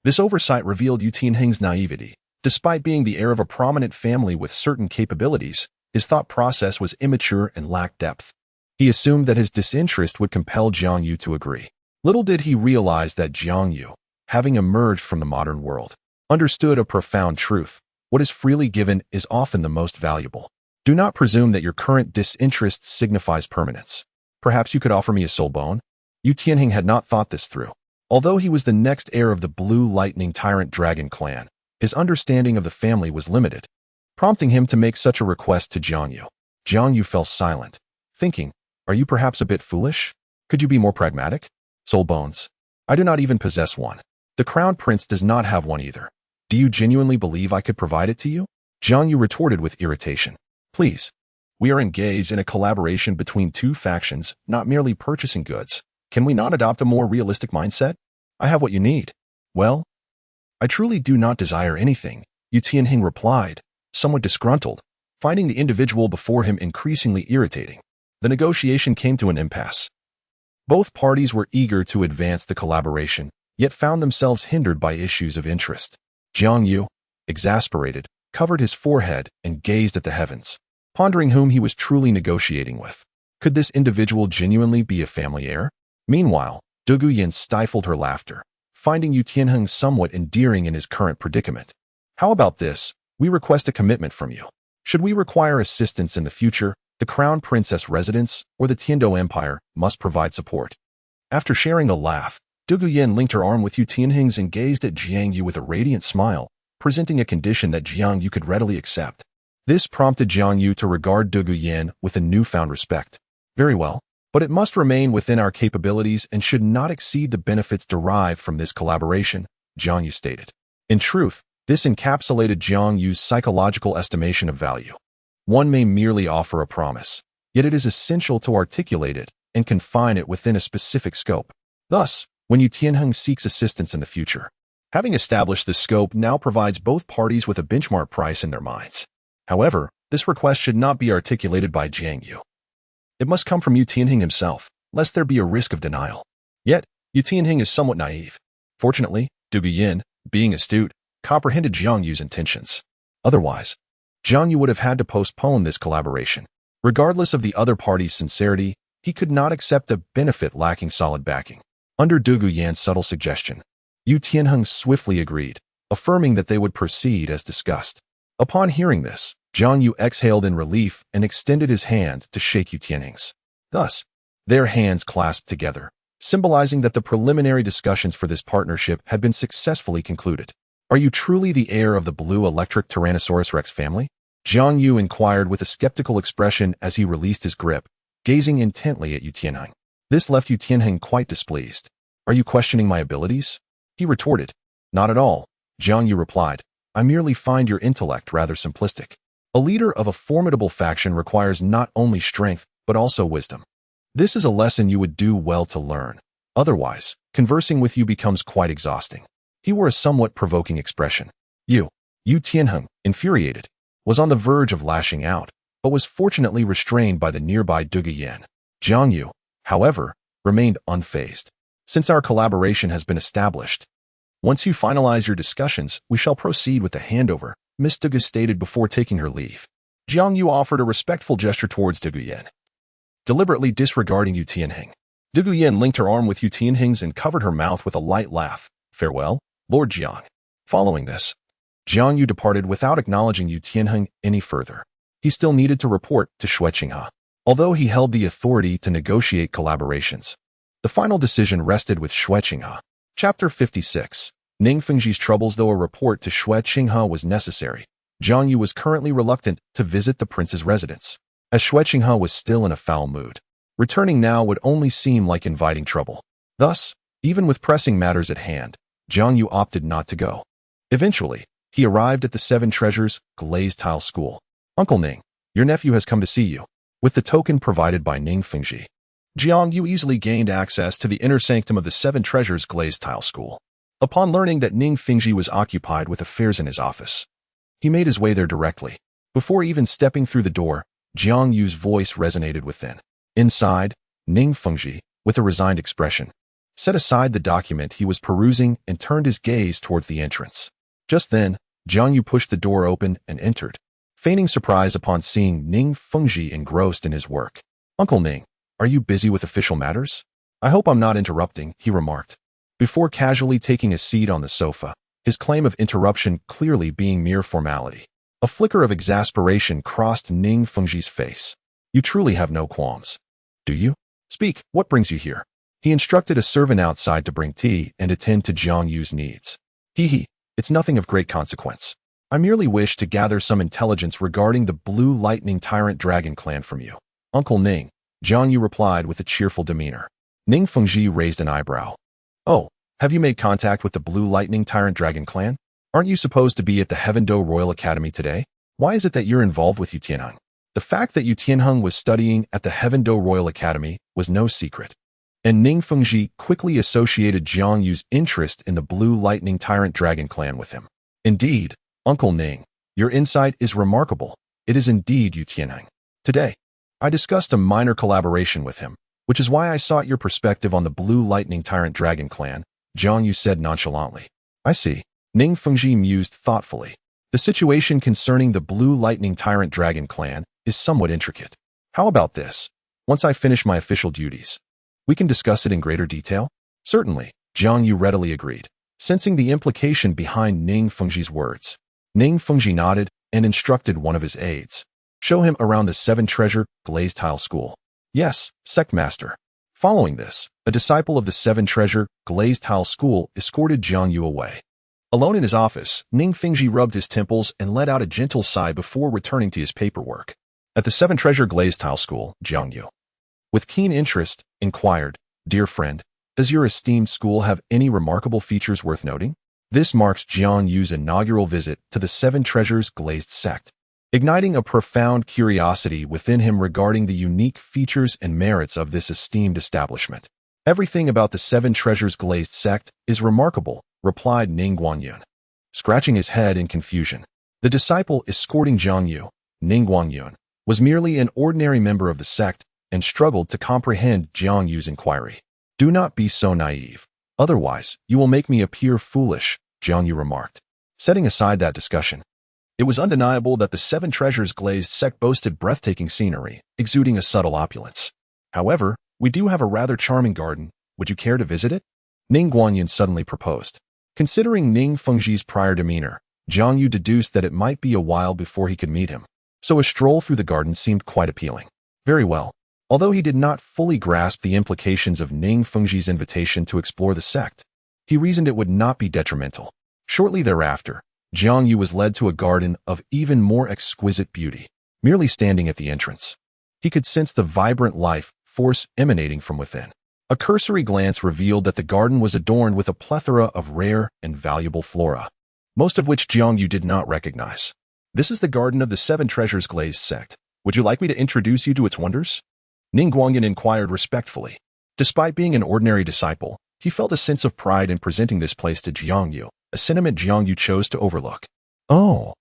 Speaker 1: This oversight revealed Yu Tianheng's naivety. Despite being the heir of a prominent family with certain capabilities, his thought process was immature and lacked depth. He assumed that his disinterest would compel Jiang Yu to agree. Little did he realize that Jiang Yu, having emerged from the modern world, understood a profound truth. What is freely given is often the most valuable. Do not presume that your current disinterest signifies permanence. Perhaps you could offer me a soul bone? Yu Tianheng had not thought this through. Although he was the next heir of the Blue Lightning Tyrant Dragon clan, his understanding of the family was limited, prompting him to make such a request to Jiang Yu. Jiang Yu fell silent, thinking, are you perhaps a bit foolish? Could you be more pragmatic? Soul bones. I do not even possess one. The Crown Prince does not have one either. Do you genuinely believe I could provide it to you? Jiang Yu retorted with irritation. Please. We are engaged in a collaboration between two factions, not merely purchasing goods. Can we not adopt a more realistic mindset? I have what you need. Well, I truly do not desire anything, Yu Tianheng replied, somewhat disgruntled, finding the individual before him increasingly irritating. The negotiation came to an impasse. Both parties were eager to advance the collaboration, yet found themselves hindered by issues of interest. Jiang Yu, exasperated, covered his forehead and gazed at the heavens, pondering whom he was truly negotiating with. Could this individual genuinely be a family heir? Meanwhile, Douluo Yin stifled her laughter, finding Yu Tianheng somewhat endearing in his current predicament. How about this? We request a commitment from you. Should we require assistance in the future, the Crown Princess residence or the Tiandou Empire must provide support. After sharing a laugh, Douluo Yin linked her arm with Yu Tianheng's and gazed at Jiang Yu with a radiant smile, presenting a condition that Jiang Yu could readily accept. This prompted Jiang Yu to regard Douluo Yin with a newfound respect. Very well, but it must remain within our capabilities and should not exceed the benefits derived from this collaboration, Jiang Yu stated. In truth, this encapsulated Jiang Yu's psychological estimation of value. One may merely offer a promise, yet it is essential to articulate it and confine it within a specific scope. Thus, when Yu Tianheng seeks assistance in the future, having established this scope now provides both parties with a benchmark price in their minds. However, this request should not be articulated by Jiang Yu. It must come from Yu Tianheng himself, lest there be a risk of denial. Yet, Yu Tianheng is somewhat naive. Fortunately, Douluo Yin, being astute, comprehended Jiang Yu's intentions. Otherwise, Jiang Yu would have had to postpone this collaboration. Regardless of the other party's sincerity, he could not accept a benefit lacking solid backing. Under Douluo Yin's subtle suggestion, Yu Tianheng swiftly agreed, affirming that they would proceed as discussed. Upon hearing this, Jiang Yu exhaled in relief and extended his hand to shake Yu Tianheng's. Thus, their hands clasped together, symbolizing that the preliminary discussions for this partnership had been successfully concluded. Are you truly the heir of the blue electric Tyrannosaurus Rex family? Jiang Yu inquired with a skeptical expression as he released his grip, gazing intently at Yu Tianheng. This left Yu Tianheng quite displeased. Are you questioning my abilities? He retorted. Not at all, Jiang Yu replied. I merely find your intellect rather simplistic. A leader of a formidable faction requires not only strength, but also wisdom. This is a lesson you would do well to learn. Otherwise, conversing with you becomes quite exhausting. He wore a somewhat provoking expression. Yu Tianheng, infuriated, was on the verge of lashing out, but was fortunately restrained by the nearby Duguyan. Jiang Yu, however, remained unfazed. Since our collaboration has been established, once you finalize your discussions, we shall proceed with the handover, Miss Dugu stated before taking her leave. Jiang Yu offered a respectful gesture towards Duguyan, deliberately disregarding Yu Tianheng. Duguyan linked her arm with Yu Tianheng's and covered her mouth with a light laugh. Farewell, Lord Jiang. Following this, Jiang Yu departed without acknowledging Yu Tianheng any further. He still needed to report to Xue Qinghe. Although he held the authority to negotiate collaborations, the final decision rested with Xue Qinghe. Chapter 56. Ning Fengji's troubles. Though a report to Xue Qinghe was necessary, Jiang Yu was currently reluctant to visit the prince's residence, as Xue Qinghe was still in a foul mood. Returning now would only seem like inviting trouble. Thus, even with pressing matters at hand, Jiang Yu opted not to go. Eventually, he arrived at the Seven Treasures glazed tile school. Uncle Ning, your nephew has come to see you. With the token provided by Ning Fengji, Jiang Yu easily gained access to the inner sanctum of the Seven Treasures glazed tile school. Upon learning that Ning Fengji was occupied with affairs in his office, he made his way there directly. Before even stepping through the door, Jiang Yu's voice resonated within. Inside, Ning Fengji, with a resigned expression, set aside the document he was perusing and turned his gaze towards the entrance. Just then, Jiang Yu pushed the door open and entered, feigning surprise upon seeing Ning Fengji engrossed in his work. Uncle Ning, are you busy with official matters? I hope I'm not interrupting, he remarked, before casually taking a seat on the sofa, his claim of interruption clearly being mere formality. A flicker of exasperation crossed Ning Fengji's face. You truly have no qualms, do you? Speak, what brings you here? He instructed a servant outside to bring tea and attend to Jiang Yu's needs. It's nothing of great consequence. I merely wish to gather some intelligence regarding the Blue Lightning Tyrant Dragon clan from you. Uncle Ning, Jiang Yu replied with a cheerful demeanor. Ning Fengji raised an eyebrow. Oh, have you made contact with the Blue Lightning Tyrant Dragon clan? Aren't you supposed to be at the Heavendou Royal Academy today? Why is it that you're involved with Yu Tianheng? The fact that Yu Tianheng was studying at the Heavendou Royal Academy was no secret, and Ning Fengji quickly associated Jiang Yu's interest in the Blue Lightning Tyrant Dragon clan with him. Indeed, Uncle Ning, your insight is remarkable. It is indeed Yu Tianheng. Today, I discussed a minor collaboration with him, which is why I sought your perspective on the Blue Lightning Tyrant Dragon clan, Jiang Yu said nonchalantly. I see. Ning Fengji mused thoughtfully. The situation concerning the Blue Lightning Tyrant Dragon clan is somewhat intricate. How about this? Once I finish my official duties, we can discuss it in greater detail? Certainly, Jiang Yu readily agreed, sensing the implication behind Ning Fengji's words. Ning Fengji nodded and instructed one of his aides. Show him around the Seven Treasure glazed tile school. Yes, sect master. Following this, a disciple of the Seven Treasure glazed tile school escorted Jiang Yu away. Alone in his office, Ning Fengji rubbed his temples and let out a gentle sigh before returning to his paperwork. At the Seven Treasure glazed tile school, Jiang Yu, with keen interest, inquired, Dear friend, does your esteemed school have any remarkable features worth noting? This marks Jiang Yu's inaugural visit to the Seven Treasures glazed sect, igniting a profound curiosity within him regarding the unique features and merits of this esteemed establishment. Everything about the Seven Treasures glazed sect is remarkable, replied Ning Guanyun, scratching his head in confusion. The disciple escorting Jiang Yu, Ning Guanyun, was merely an ordinary member of the sect and struggled to comprehend Jiang Yu's inquiry. Do not be so naive. Otherwise, you will make me appear foolish, Jiang Yu remarked. Setting aside that discussion, it was undeniable that the Seven Treasures glazed sect boasted breathtaking scenery, exuding a subtle opulence. However, we do have a rather charming garden. Would you care to visit it? Ning Guanyun suddenly proposed. Considering Ning Fengji's prior demeanor, Jiang Yu deduced that it might be a while before he could meet him, so a stroll through the garden seemed quite appealing. Very well. Although he did not fully grasp the implications of Ning Fengji's invitation to explore the sect, he reasoned it would not be detrimental. Shortly thereafter, Jiang Yu was led to a garden of even more exquisite beauty. Merely standing at the entrance, he could sense the vibrant life force emanating from within. A cursory glance revealed that the garden was adorned with a plethora of rare and valuable flora, most of which Jiang Yu did not recognize. This is the Garden of the Seven Treasures Glazed Sect. Would you like me to introduce you to its wonders? Ning Guangyan inquired respectfully. Despite being an ordinary disciple, he felt a sense of pride in presenting this place to Jiang Yu, a sentiment Jiang Yu chose to overlook. Oh,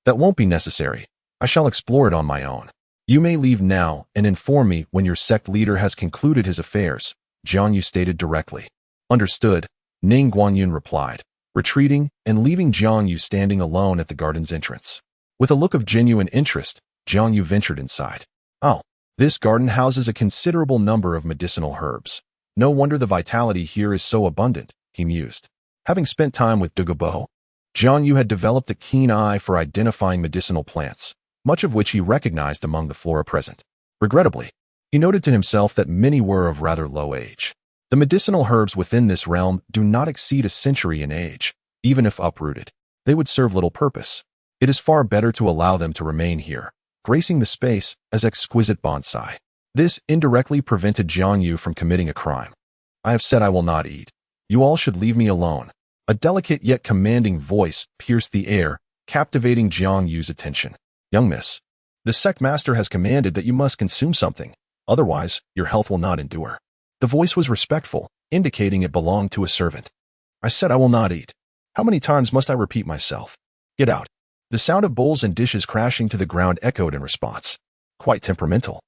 Speaker 1: that won't be necessary. I shall explore it on my own. You may leave now and inform me when your sect leader has concluded his affairs, Jiang Yu stated directly. Understood, Ning Guangyun replied, retreating and leaving Jiang Yu standing alone at the garden's entrance. With a look of genuine interest, Jiang Yu ventured inside. Oh, this garden houses a considerable number of medicinal herbs. No wonder the vitality here is so abundant, he mused. Having spent time with Douluo, Jiang Yu had developed a keen eye for identifying medicinal plants, much of which he recognized among the flora present. Regrettably, he noted to himself that many were of rather low age. The medicinal herbs within this realm do not exceed a century in age. Even if uprooted, they would serve little purpose. It is far better to allow them to remain here, gracing the space as exquisite bonsai. This indirectly prevented Jiang Yu from committing a crime. I have said I will not eat. You all should leave me alone. A delicate yet commanding voice pierced the air, captivating Jiang Yu's attention. Young miss, the sect master has commanded that you must consume something. Otherwise, your health will not endure. The voice was respectful, indicating it belonged to a servant. I said I will not eat. How many times must I repeat myself? Get out. The sound of bowls and dishes crashing to the ground echoed in response. Quite temperamental.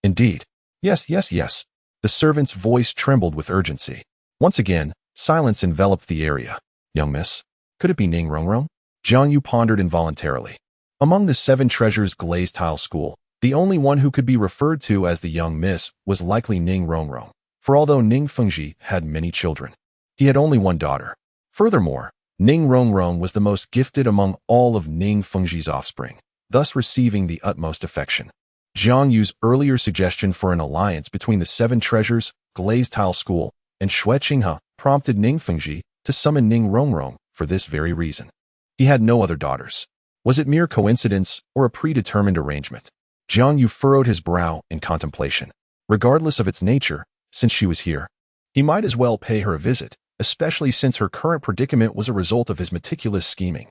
Speaker 1: Indeed. Yes, yes, yes. The servant's voice trembled with urgency. Once again, silence enveloped the area. Young miss, could it be Ning Rongrong? Jiang Yu pondered involuntarily. Among the Seven Treasures Glazed Tile School, the only one who could be referred to as the young miss was likely Ning Rongrong, for although Ning Fengji had many children, he had only one daughter. Furthermore, Ning Rongrong was the most gifted among all of Ning Fengji's offspring, thus receiving the utmost affection. Jiang Yu's earlier suggestion for an alliance between the Seven Treasures Glazed Tile School and Xue Qinghe prompted Ning Fengji to summon Ning Rongrong for this very reason. He had no other daughters. Was it mere coincidence or a predetermined arrangement? Jiang Yu furrowed his brow in contemplation. Regardless of its nature, since she was here, he might as well pay her a visit, especially since her current predicament was a result of his meticulous scheming.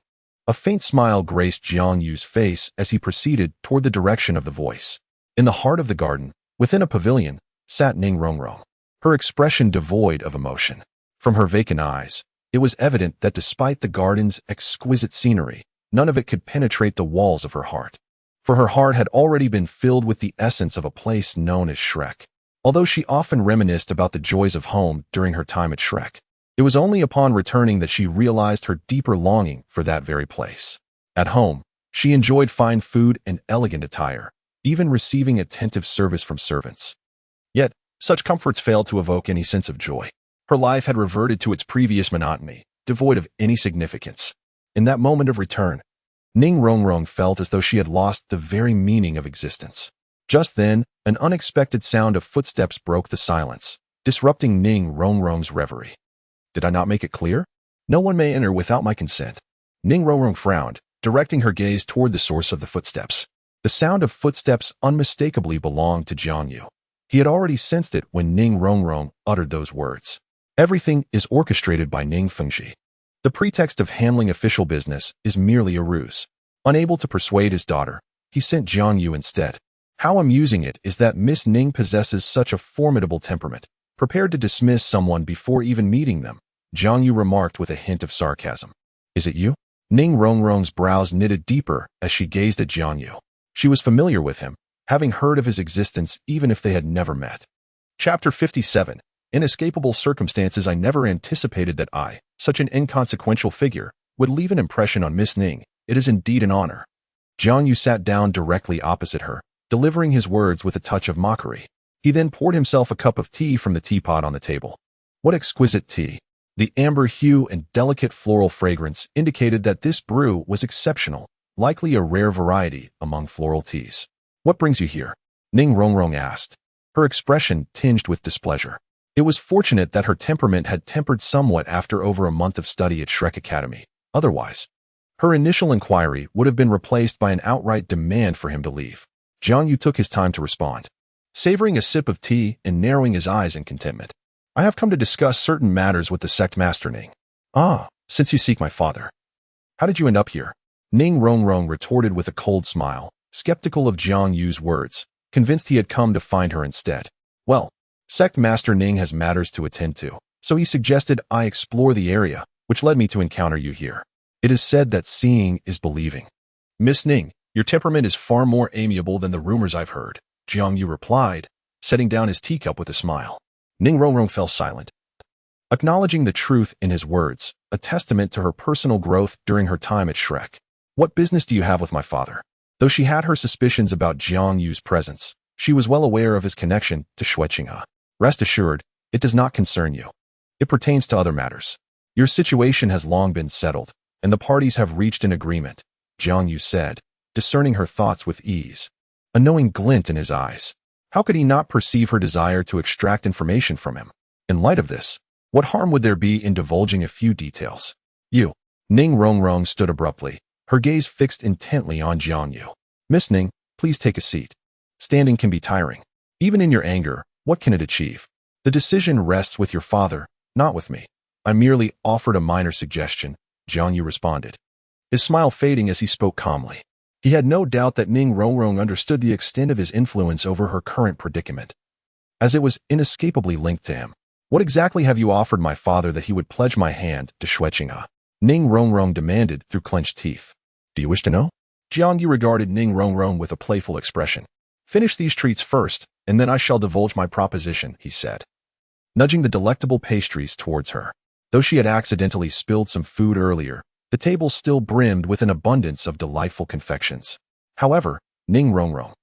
Speaker 1: A faint smile graced Jiang Yu's face as he proceeded toward the direction of the voice. In the heart of the garden, within a pavilion, sat Ning Rongrong, her expression devoid of emotion. From her vacant eyes, it was evident that despite the garden's exquisite scenery, none of it could penetrate the walls of her heart. For her heart had already been filled with the essence of a place known as Shrek. Although she often reminisced about the joys of home during her time at Shrek, it was only upon returning that she realized her deeper longing for that very place. At home, she enjoyed fine food and elegant attire, even receiving attentive service from servants. Yet, such comforts failed to evoke any sense of joy. Her life had reverted to its previous monotony, devoid of any significance. In that moment of return, Ning Rongrong felt as though she had lost the very meaning of existence. Just then, an unexpected sound of footsteps broke the silence, disrupting Ning Rongrong's reverie. Did I not make it clear? No one may enter without my consent. Ning Rongrong frowned, directing her gaze toward the source of the footsteps. The sound of footsteps unmistakably belonged to Jiang Yu. He had already sensed it when Ning Rongrong uttered those words. Everything is orchestrated by Ning Fengji. The pretext of handling official business is merely a ruse. Unable to persuade his daughter, he sent Jiang Yu instead. How amusing it is that Miss Ning possesses such a formidable temperament, prepared to dismiss someone before even meeting them, Jiang Yu remarked with a hint of sarcasm. Is it you? Ning Rongrong's brows knitted deeper as she gazed at Jiang Yu. She was familiar with him, having heard of his existence even if they had never met. Chapter 57. Inescapable circumstances. I never anticipated that I, such an inconsequential figure, would leave an impression on Miss Ning. It is indeed an honor. Jiang Yu sat down directly opposite her, delivering his words with a touch of mockery. He then poured himself a cup of tea from the teapot on the table. What exquisite tea! The amber hue and delicate floral fragrance indicated that this brew was exceptional, likely a rare variety among floral teas. What brings you here? Ning Rongrong asked, her expression tinged with displeasure. It was fortunate that her temperament had tempered somewhat after over a month of study at Shrek Academy. Otherwise, her initial inquiry would have been replaced by an outright demand for him to leave. Jiang Yu took his time to respond. savoring a sip of tea and narrowing his eyes in contentment. I have come to discuss certain matters with the sect master Ning. Ah, since you seek my father. How did you end up here? Ning Rongrong retorted with a cold smile, skeptical of Jiang Yu's words, convinced he had come to find her instead. Well, sect master Ning has matters to attend to, so he suggested I explore the area, which led me to encounter you here. It is said that seeing is believing. Miss Ning, your temperament is far more amiable than the rumors I've heard, Jiang Yu replied, setting down his teacup with a smile. Ning Rongrong fell silent, acknowledging the truth in his words, a testament to her personal growth during her time at Shrek. What business do you have with my father? Though she had her suspicions about Jiang Yu's presence, she was well aware of his connection to Xue Qinghe. Rest assured, it does not concern you. It pertains to other matters. Your situation has long been settled, and the parties have reached an agreement, Jiang Yu said, discerning her thoughts with ease. A knowing glint in his eyes. How could he not perceive her desire to extract information from him? In light of this, what harm would there be in divulging a few details? You. Ning Rongrong stood abruptly, her gaze fixed intently on Jiang Yu. Miss Ning, please take a seat. Standing can be tiring. Even in your anger, what can it achieve? The decision rests with your father, not with me. I merely offered a minor suggestion, Jiang Yu responded, his smile fading as he spoke calmly. He had no doubt that Ning Rongrong understood the extent of his influence over her current predicament, as it was inescapably linked to him. What exactly have you offered my father that he would pledge my hand to Xue Qinghe? Ning Rongrong demanded through clenched teeth. Do you wish to know? Jiang Yu regarded Ning Rongrong with a playful expression. Finish these treats first, and then I shall divulge my proposition, he said, nudging the delectable pastries towards her. Though she had accidentally spilled some food earlier, the table still brimmed with an abundance of delightful confections. However, Ning Rongrong,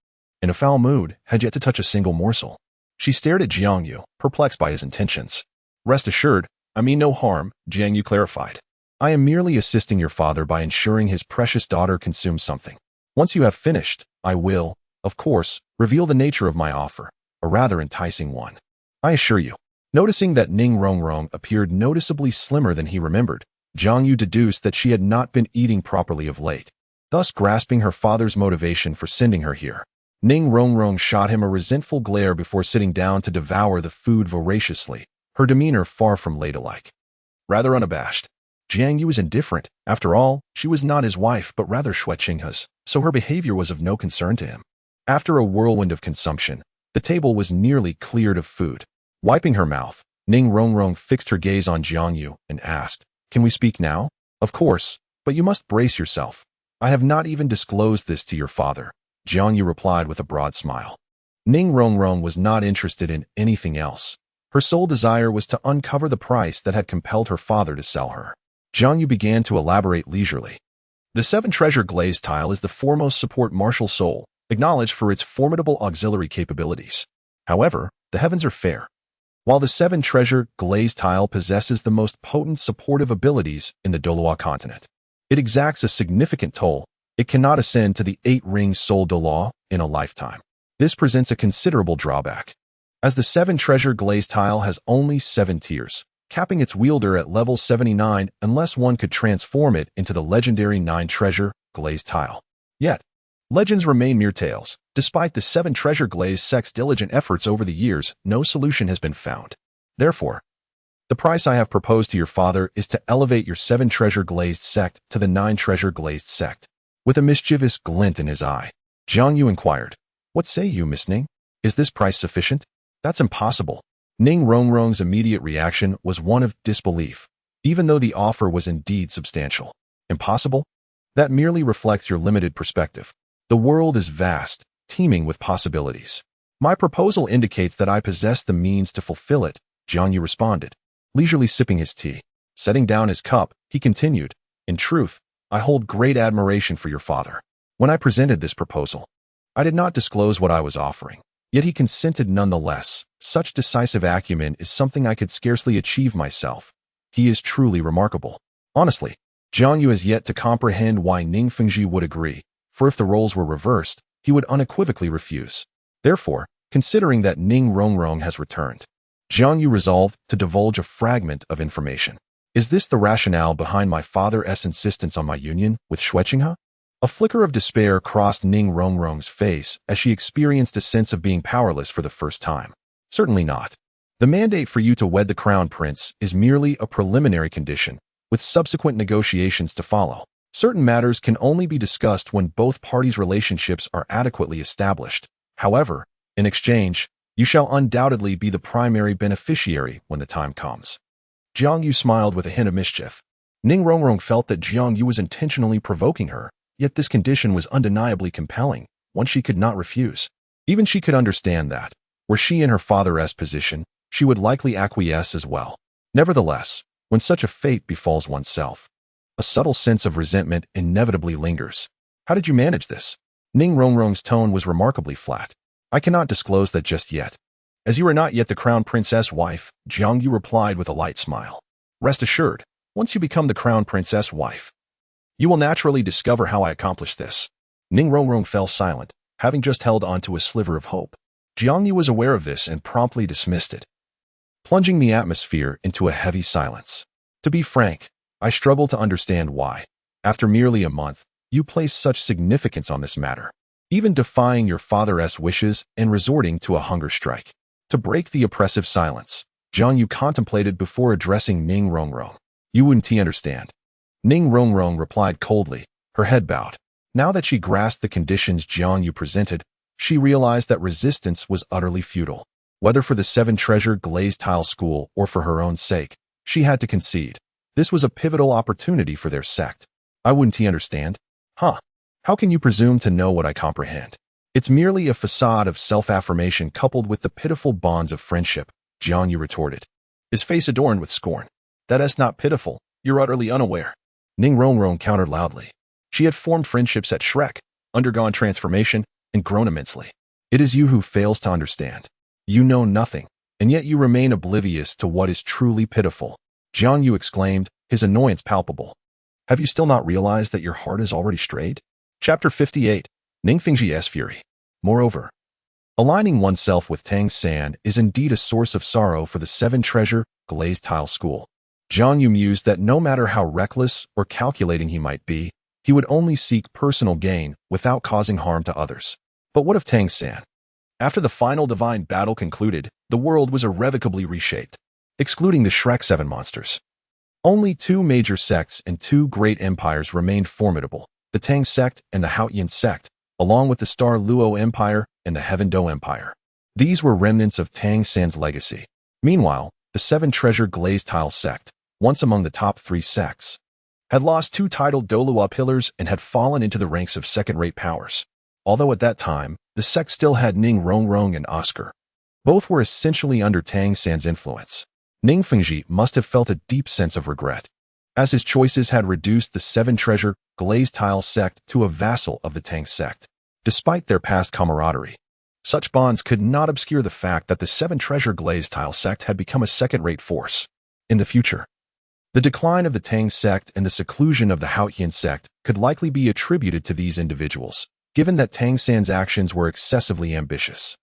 Speaker 1: in a foul mood, had yet to touch a single morsel. She stared at Jiang Yu, perplexed by his intentions. Rest assured, I mean no harm, Jiang Yu clarified. I am merely assisting your father by ensuring his precious daughter consumes something. Once you have finished, I will, of course, reveal the nature of my offer, a rather enticing one. I assure you. Noticing that Ning Rongrong appeared noticeably slimmer than he remembered, Jiang Yu deduced that she had not been eating properly of late, thus grasping her father's motivation for sending her here. Ning Rongrong shot him a resentful glare before sitting down to devour the food voraciously, her demeanor far from ladylike. Rather unabashed, Jiang Yu was indifferent. After all, she was not his wife but rather Xue Qinghe's, so her behavior was of no concern to him. After a whirlwind of consumption, the table was nearly cleared of food. Wiping her mouth, Ning Rongrong fixed her gaze on Jiang Yu and asked, Can we speak now? Of course, but you must brace yourself. I have not even disclosed this to your father, Jiang Yu replied with a broad smile. Ning Rongrong was not interested in anything else. Her sole desire was to uncover the price that had compelled her father to sell her. Jiang Yu began to elaborate leisurely. The 7-treasure glazed tile is the foremost support martial soul, acknowledged for its formidable auxiliary capabilities. However, the heavens are fair. While the 7-treasure glazed tile possesses the most potent supportive abilities in the Douluo Continent, it exacts a significant toll. It cannot ascend to the 8-ring soul Douluo in a lifetime. This presents a considerable drawback, as the 7-treasure glazed tile has only 7 tiers, capping its wielder at level 79 unless one could transform it into the legendary 9-treasure glazed tile. Yet, legends remain mere tales. Despite the 7-treasure glazed sect's diligent efforts over the years, no solution has been found. Therefore, the price I have proposed to your father is to elevate your 7-treasure glazed sect to the 9-treasure glazed sect. With a mischievous glint in his eye, Jiang Yu inquired, What say you, Miss Ning? Is this price sufficient? That's impossible. Ning Rongrong's immediate reaction was one of disbelief, even though the offer was indeed substantial. Impossible? That merely reflects your limited perspective. The world is vast, teeming with possibilities. My proposal indicates that I possess the means to fulfill it, Jiang Yu responded, leisurely sipping his tea. Setting down his cup, he continued, In truth, I hold great admiration for your father. When I presented this proposal, I did not disclose what I was offering. Yet he consented nonetheless. Such decisive acumen is something I could scarcely achieve myself. He is truly remarkable. Honestly, Jiang Yu has yet to comprehend why Ning Fengzhi would agree, for if the roles were reversed, he would unequivocally refuse. Therefore, considering that Ning Rongrong has returned, Jiang Yu resolved to divulge a fragment of information. Is this the rationale behind my father's insistence on my union with Xue Qinghe? A flicker of despair crossed Ning Rongrong's face as she experienced a sense of being powerless for the first time. Certainly not. The mandate for you to wed the crown prince is merely a preliminary condition, with subsequent negotiations to follow. Certain matters can only be discussed when both parties' relationships are adequately established. However, in exchange, you shall undoubtedly be the primary beneficiary when the time comes. Jiang Yu smiled with a hint of mischief. Ning Rongrong felt that Jiang Yu was intentionally provoking her, yet this condition was undeniably compelling, one she could not refuse. Even she could understand that, were she in her father's position, she would likely acquiesce as well. Nevertheless, when such a fate befalls oneself, a subtle sense of resentment inevitably lingers. How did you manage this? Ning Rongrong's tone was remarkably flat. I cannot disclose that just yet. As you are not yet the crown princess' wife, Jiang Yu replied with a light smile. Rest assured, once you become the crown princess' wife, you will naturally discover how I accomplished this. Ning Rongrong fell silent, having just held on to a sliver of hope. Jiang Yu was aware of this and promptly dismissed it, plunging the atmosphere into a heavy silence. To be frank, I struggle to understand why, after merely a month, you place such significance on this matter, even defying your father's wishes and resorting to a hunger strike. To break the oppressive silence, Jiang Yu contemplated before addressing Ning Rongrong. You wouldn't understand. Ning Rongrong replied coldly, her head bowed. Now that she grasped the conditions Jiang Yu presented, she realized that resistance was utterly futile. Whether for the 7-treasure glazed tile school or for her own sake, she had to concede. This was a pivotal opportunity for their sect. I wouldn't understand. Huh. How can you presume to know what I comprehend? It's merely a facade of self-affirmation coupled with the pitiful bonds of friendship, Jiang Yu retorted, his face adorned with scorn. That is not pitiful. You're utterly unaware. Ning Rongrong countered loudly. She had formed friendships at Shrek, undergone transformation, and grown immensely. It is you who fails to understand. You know nothing, and yet you remain oblivious to what is truly pitiful. Jiang Yu exclaimed, his annoyance palpable. Have you still not realized that your heart is already strayed? Chapter 58. Ning Fengzhi's Fury. Moreover, aligning oneself with Tang San is indeed a source of sorrow for the 7-treasure glazed tile school. Jiang Yu mused that no matter how reckless or calculating he might be, he would only seek personal gain without causing harm to others. But what of Tang San? After the final divine battle concluded, the world was irrevocably reshaped, excluding the Shrek 7 monsters. Only 2 major sects and 2 great empires remained formidable, the Tang sect and the Haotian sect, along with the Douluo Empire and the Tiandou Empire. These were remnants of Tang San's legacy. Meanwhile, the 7-treasure glazed tile sect, once among the top 3 sects, had lost 2 titled Douluo pillars and had fallen into the ranks of second-rate powers. Although at that time, the sect still had Ning Rongrong and Oscar. Both were essentially under Tang San's influence. Ning Fengzhi must have felt a deep sense of regret, as his choices had reduced the 7-treasure glazed tile sect to a vassal of the Tang sect. Despite their past camaraderie, such bonds could not obscure the fact that the 7-treasure glazed tile sect had become a second-rate force. In the future, the decline of the Tang sect and the seclusion of the Haotian sect could likely be attributed to these individuals, given that Tang San's actions were excessively ambitious.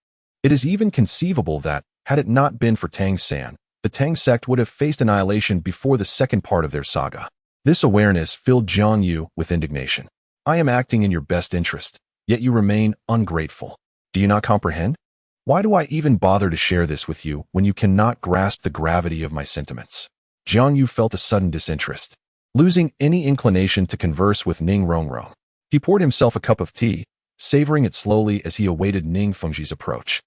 Speaker 1: It is even conceivable that, had it not been for Tang San, the Tang sect would have faced annihilation before the second part of their saga. This awareness filled Jiang Yu with indignation. I am acting in your best interest, yet you remain ungrateful. Do you not comprehend? Why do I even bother to share this with you when you cannot grasp the gravity of my sentiments? Jiang Yu felt a sudden disinterest, losing any inclination to converse with Ning Rongrong. He poured himself a cup of tea, savoring it slowly as he awaited Ning Fengzhi's approach.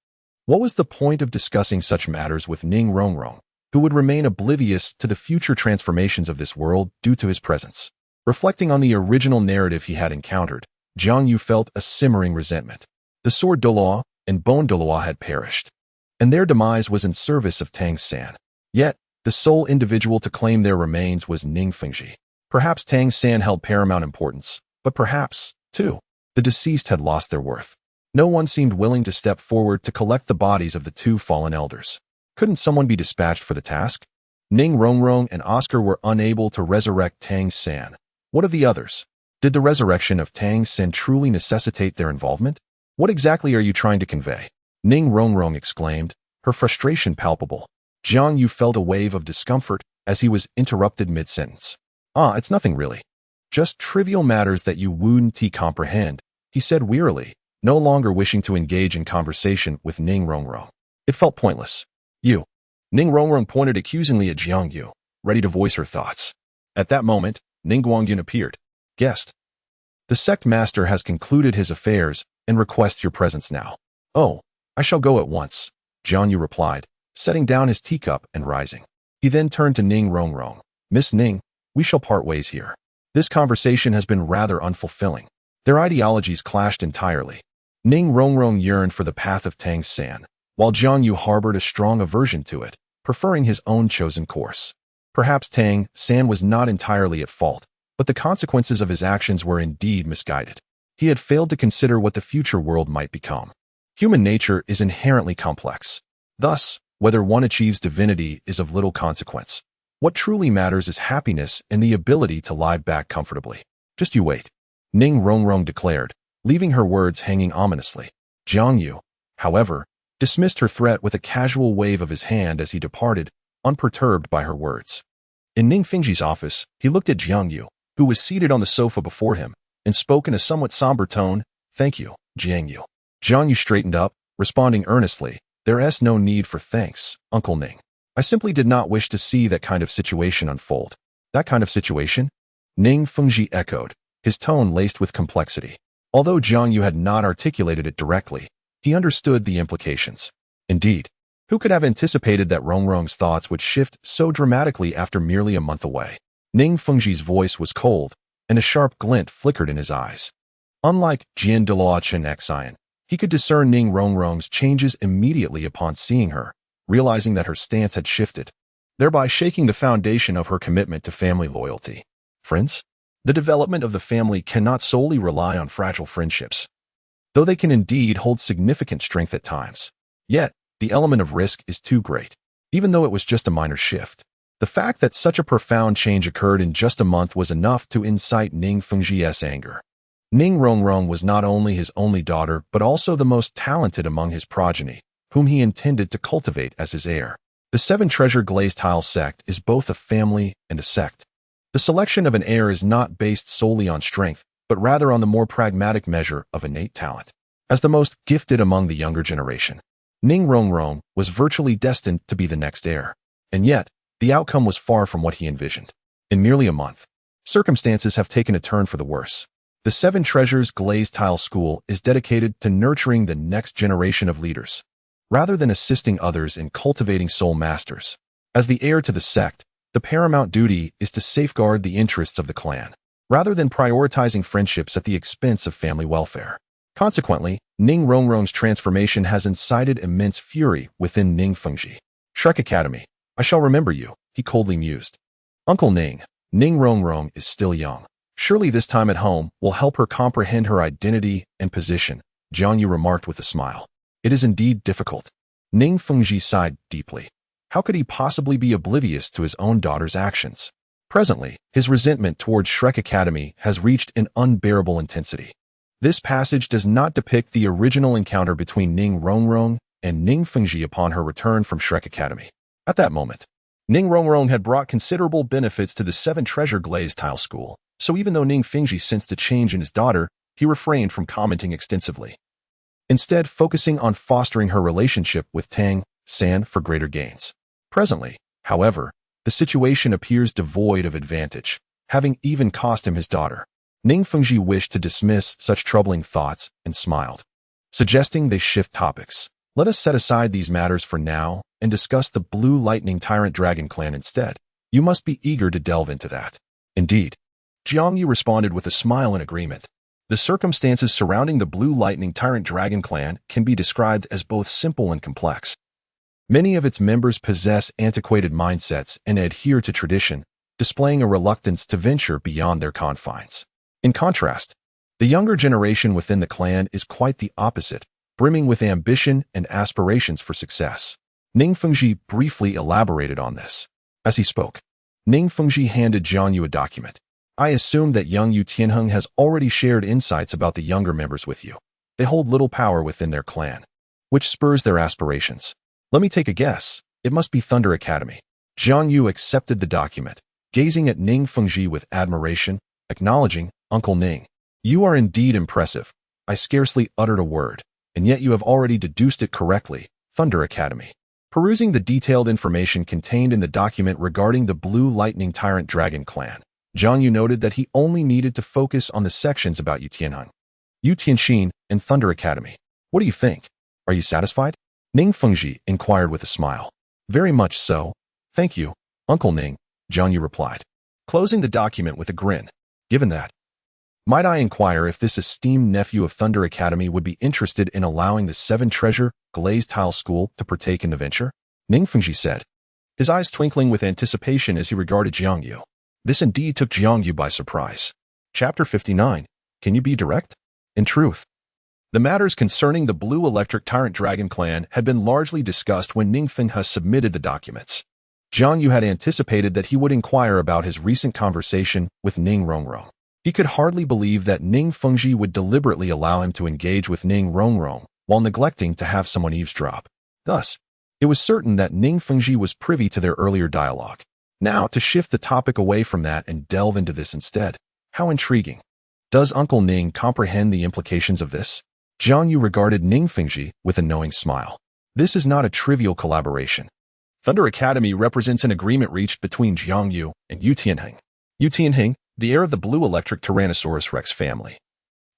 Speaker 1: What was the point of discussing such matters with Ning Rongrong, who would remain oblivious to the future transformations of this world due to his presence? Reflecting on the original narrative he had encountered, Jiang Yu felt a simmering resentment. The sword Douluo and bone Douluo had perished, and their demise was in service of Tang San. Yet, the sole individual to claim their remains was Ning Fengzhi. Perhaps Tang San held paramount importance, but perhaps, too, the deceased had lost their worth. No one seemed willing to step forward to collect the bodies of the 2 fallen elders. Couldn't someone be dispatched for the task? Ning Rongrong and Oscar were unable to resurrect Tang San. What of the others? Did the resurrection of Tang San truly necessitate their involvement? What exactly are you trying to convey? Ning Rongrong exclaimed, her frustration palpable. Jiang Yu felt a wave of discomfort as he was interrupted mid-sentence. It's nothing really. Just trivial matters that you wouldn't comprehend, he said wearily, no longer wishing to engage in conversation with Ning Rongrong. It felt pointless. You. Ning Rongrong pointed accusingly at Jiang Yu, ready to voice her thoughts. At that moment, Ning Guangyun appeared. Guest. The sect master has concluded his affairs and requests your presence now. Oh, I shall go at once, Jiang Yu replied, setting down his teacup and rising. He then turned to Ning Rongrong. Miss Ning, we shall part ways here. This conversation has been rather unfulfilling. Their ideologies clashed entirely. Ning Rongrong yearned for the path of Tang San, while Jiang Yu harbored a strong aversion to it, preferring his own chosen course. Perhaps Tang San was not entirely at fault, but the consequences of his actions were indeed misguided. He had failed to consider what the future world might become. Human nature is inherently complex. Thus, whether one achieves divinity is of little consequence. What truly matters is happiness and the ability to lie back comfortably. Just you wait, Ning Rongrong declared, leaving her words hanging ominously. Jiang Yu, however, dismissed her threat with a casual wave of his hand as he departed, unperturbed by her words. In Ning Fengji's office, he looked at Jiang Yu, who was seated on the sofa before him, and spoke in a somewhat somber tone. Thank you, Jiang Yu. Jiang Yu straightened up, responding earnestly. There's no need for thanks, Uncle Ning. I simply did not wish to see that kind of situation unfold. That kind of situation? Ning Fengji echoed, his tone laced with complexity. Although Jiang Yu had not articulated it directly, he understood the implications. Indeed, who could have anticipated that Rongrong's thoughts would shift so dramatically after merely a month away? Ning Fengji's voice was cold, and a sharp glint flickered in his eyes. Unlike Douluo Continent, he could discern Ning Rongrong's changes immediately upon seeing her, realizing that her stance had shifted, thereby shaking the foundation of her commitment to family loyalty. Friends? The development of the family cannot solely rely on fragile friendships, though they can indeed hold significant strength at times. Yet, the element of risk is too great, even though it was just a minor shift. The fact that such a profound change occurred in just a month was enough to incite Ning Fengji's anger. Ning Rongrong was not only his only daughter, but also the most talented among his progeny, whom he intended to cultivate as his heir. The Seven Treasure Glazed Tile sect is both a family and a sect. The selection of an heir is not based solely on strength, but rather on the more pragmatic measure of innate talent. As the most gifted among the younger generation, Ning Rongrong was virtually destined to be the next heir. And yet, the outcome was far from what he envisioned. In merely a month, circumstances have taken a turn for the worse. The Seven Treasures Glazed Tile School is dedicated to nurturing the next generation of leaders, rather than assisting others in cultivating soul masters. As the heir to the sect, the paramount duty is to safeguard the interests of the clan, rather than prioritizing friendships at the expense of family welfare. Consequently, Ning Rongrong's transformation has incited immense fury within Ning Fengji. Shrek Academy, I shall remember you, he coldly mused. Uncle Ning Rongrong is still young. Surely this time at home will help her comprehend her identity and position, Jiang Yu remarked with a smile. It is indeed difficult. Ning Fengji sighed deeply. How could he possibly be oblivious to his own daughter's actions? Presently, his resentment towards Shrek Academy has reached an unbearable intensity. This passage does not depict the original encounter between Ning Rongrong and Ning Fengji upon her return from Shrek Academy. At that moment, Ning Rongrong had brought considerable benefits to the Seven Treasure Glazed Tile School, so even though Ning Fengji sensed a change in his daughter, he refrained from commenting extensively, instead focusing on fostering her relationship with Tang San for greater gains. Presently, however, the situation appears devoid of advantage, having even cost him his daughter. Ning Fengji wished to dismiss such troubling thoughts and smiled, suggesting they shift topics. Let us set aside these matters for now and discuss the Blue Lightning Tyrant Dragon Clan instead. You must be eager to delve into that. Indeed. Jiang Yu responded with a smile in agreement. The circumstances surrounding the Blue Lightning Tyrant Dragon Clan can be described as both simple and complex. Many of its members possess antiquated mindsets and adhere to tradition, displaying a reluctance to venture beyond their confines. In contrast, the younger generation within the clan is quite the opposite, brimming with ambition and aspirations for success. Ning Fengji briefly elaborated on this. As he spoke, Ning Fengji handed Jiang Yu a document. I assume that young Yu Tianheng has already shared insights about the younger members with you. They hold little power within their clan, which spurs their aspirations. Let me take a guess. It must be Thunder Academy. Jiang Yu accepted the document, gazing at Ning Fengji with admiration. acknowledging, "Uncle Ning, you are indeed impressive. I scarcely uttered a word, and yet you have already deduced it correctly. Thunder Academy." Perusing the detailed information contained in the document regarding the Blue Lightning Tyrant Dragon clan, Jiang Yu noted that he only needed to focus on the sections about Yu Tianxin, and Thunder Academy. "What do you think? Are you satisfied?" Ning Fengji inquired with a smile. "Very much so. Thank you, Uncle Ning," Jiang Yu replied, closing the document with a grin. "Given that, might I inquire if this esteemed nephew of Thunder Academy would be interested in allowing the Seven Treasure Glazed Tile School to partake in the venture?" Ning Fengji said, his eyes twinkling with anticipation as he regarded Jiang Yu. This indeed took Jiang Yu by surprise. Chapter 59. Can you be direct? In truth, the matters concerning the Blue Electric Tyrant Dragon clan had been largely discussed when Ning Fenghe submitted the documents. Jiang Yu had anticipated that he would inquire about his recent conversation with Ning Rongrong. He could hardly believe that Ning Fengji would deliberately allow him to engage with Ning Rongrong while neglecting to have someone eavesdrop. Thus, it was certain that Ning Fengji was privy to their earlier dialogue. Now, to shift the topic away from that and delve into this instead. How intriguing. Does Uncle Ning comprehend the implications of this? Jiang Yu regarded Ning Fengji with a knowing smile. This is not a trivial collaboration. Thunder Academy represents an agreement reached between Jiang Yu and Yu Tianheng. Yu Tianheng, the heir of the Blue Electric Tyrannosaurus Rex family,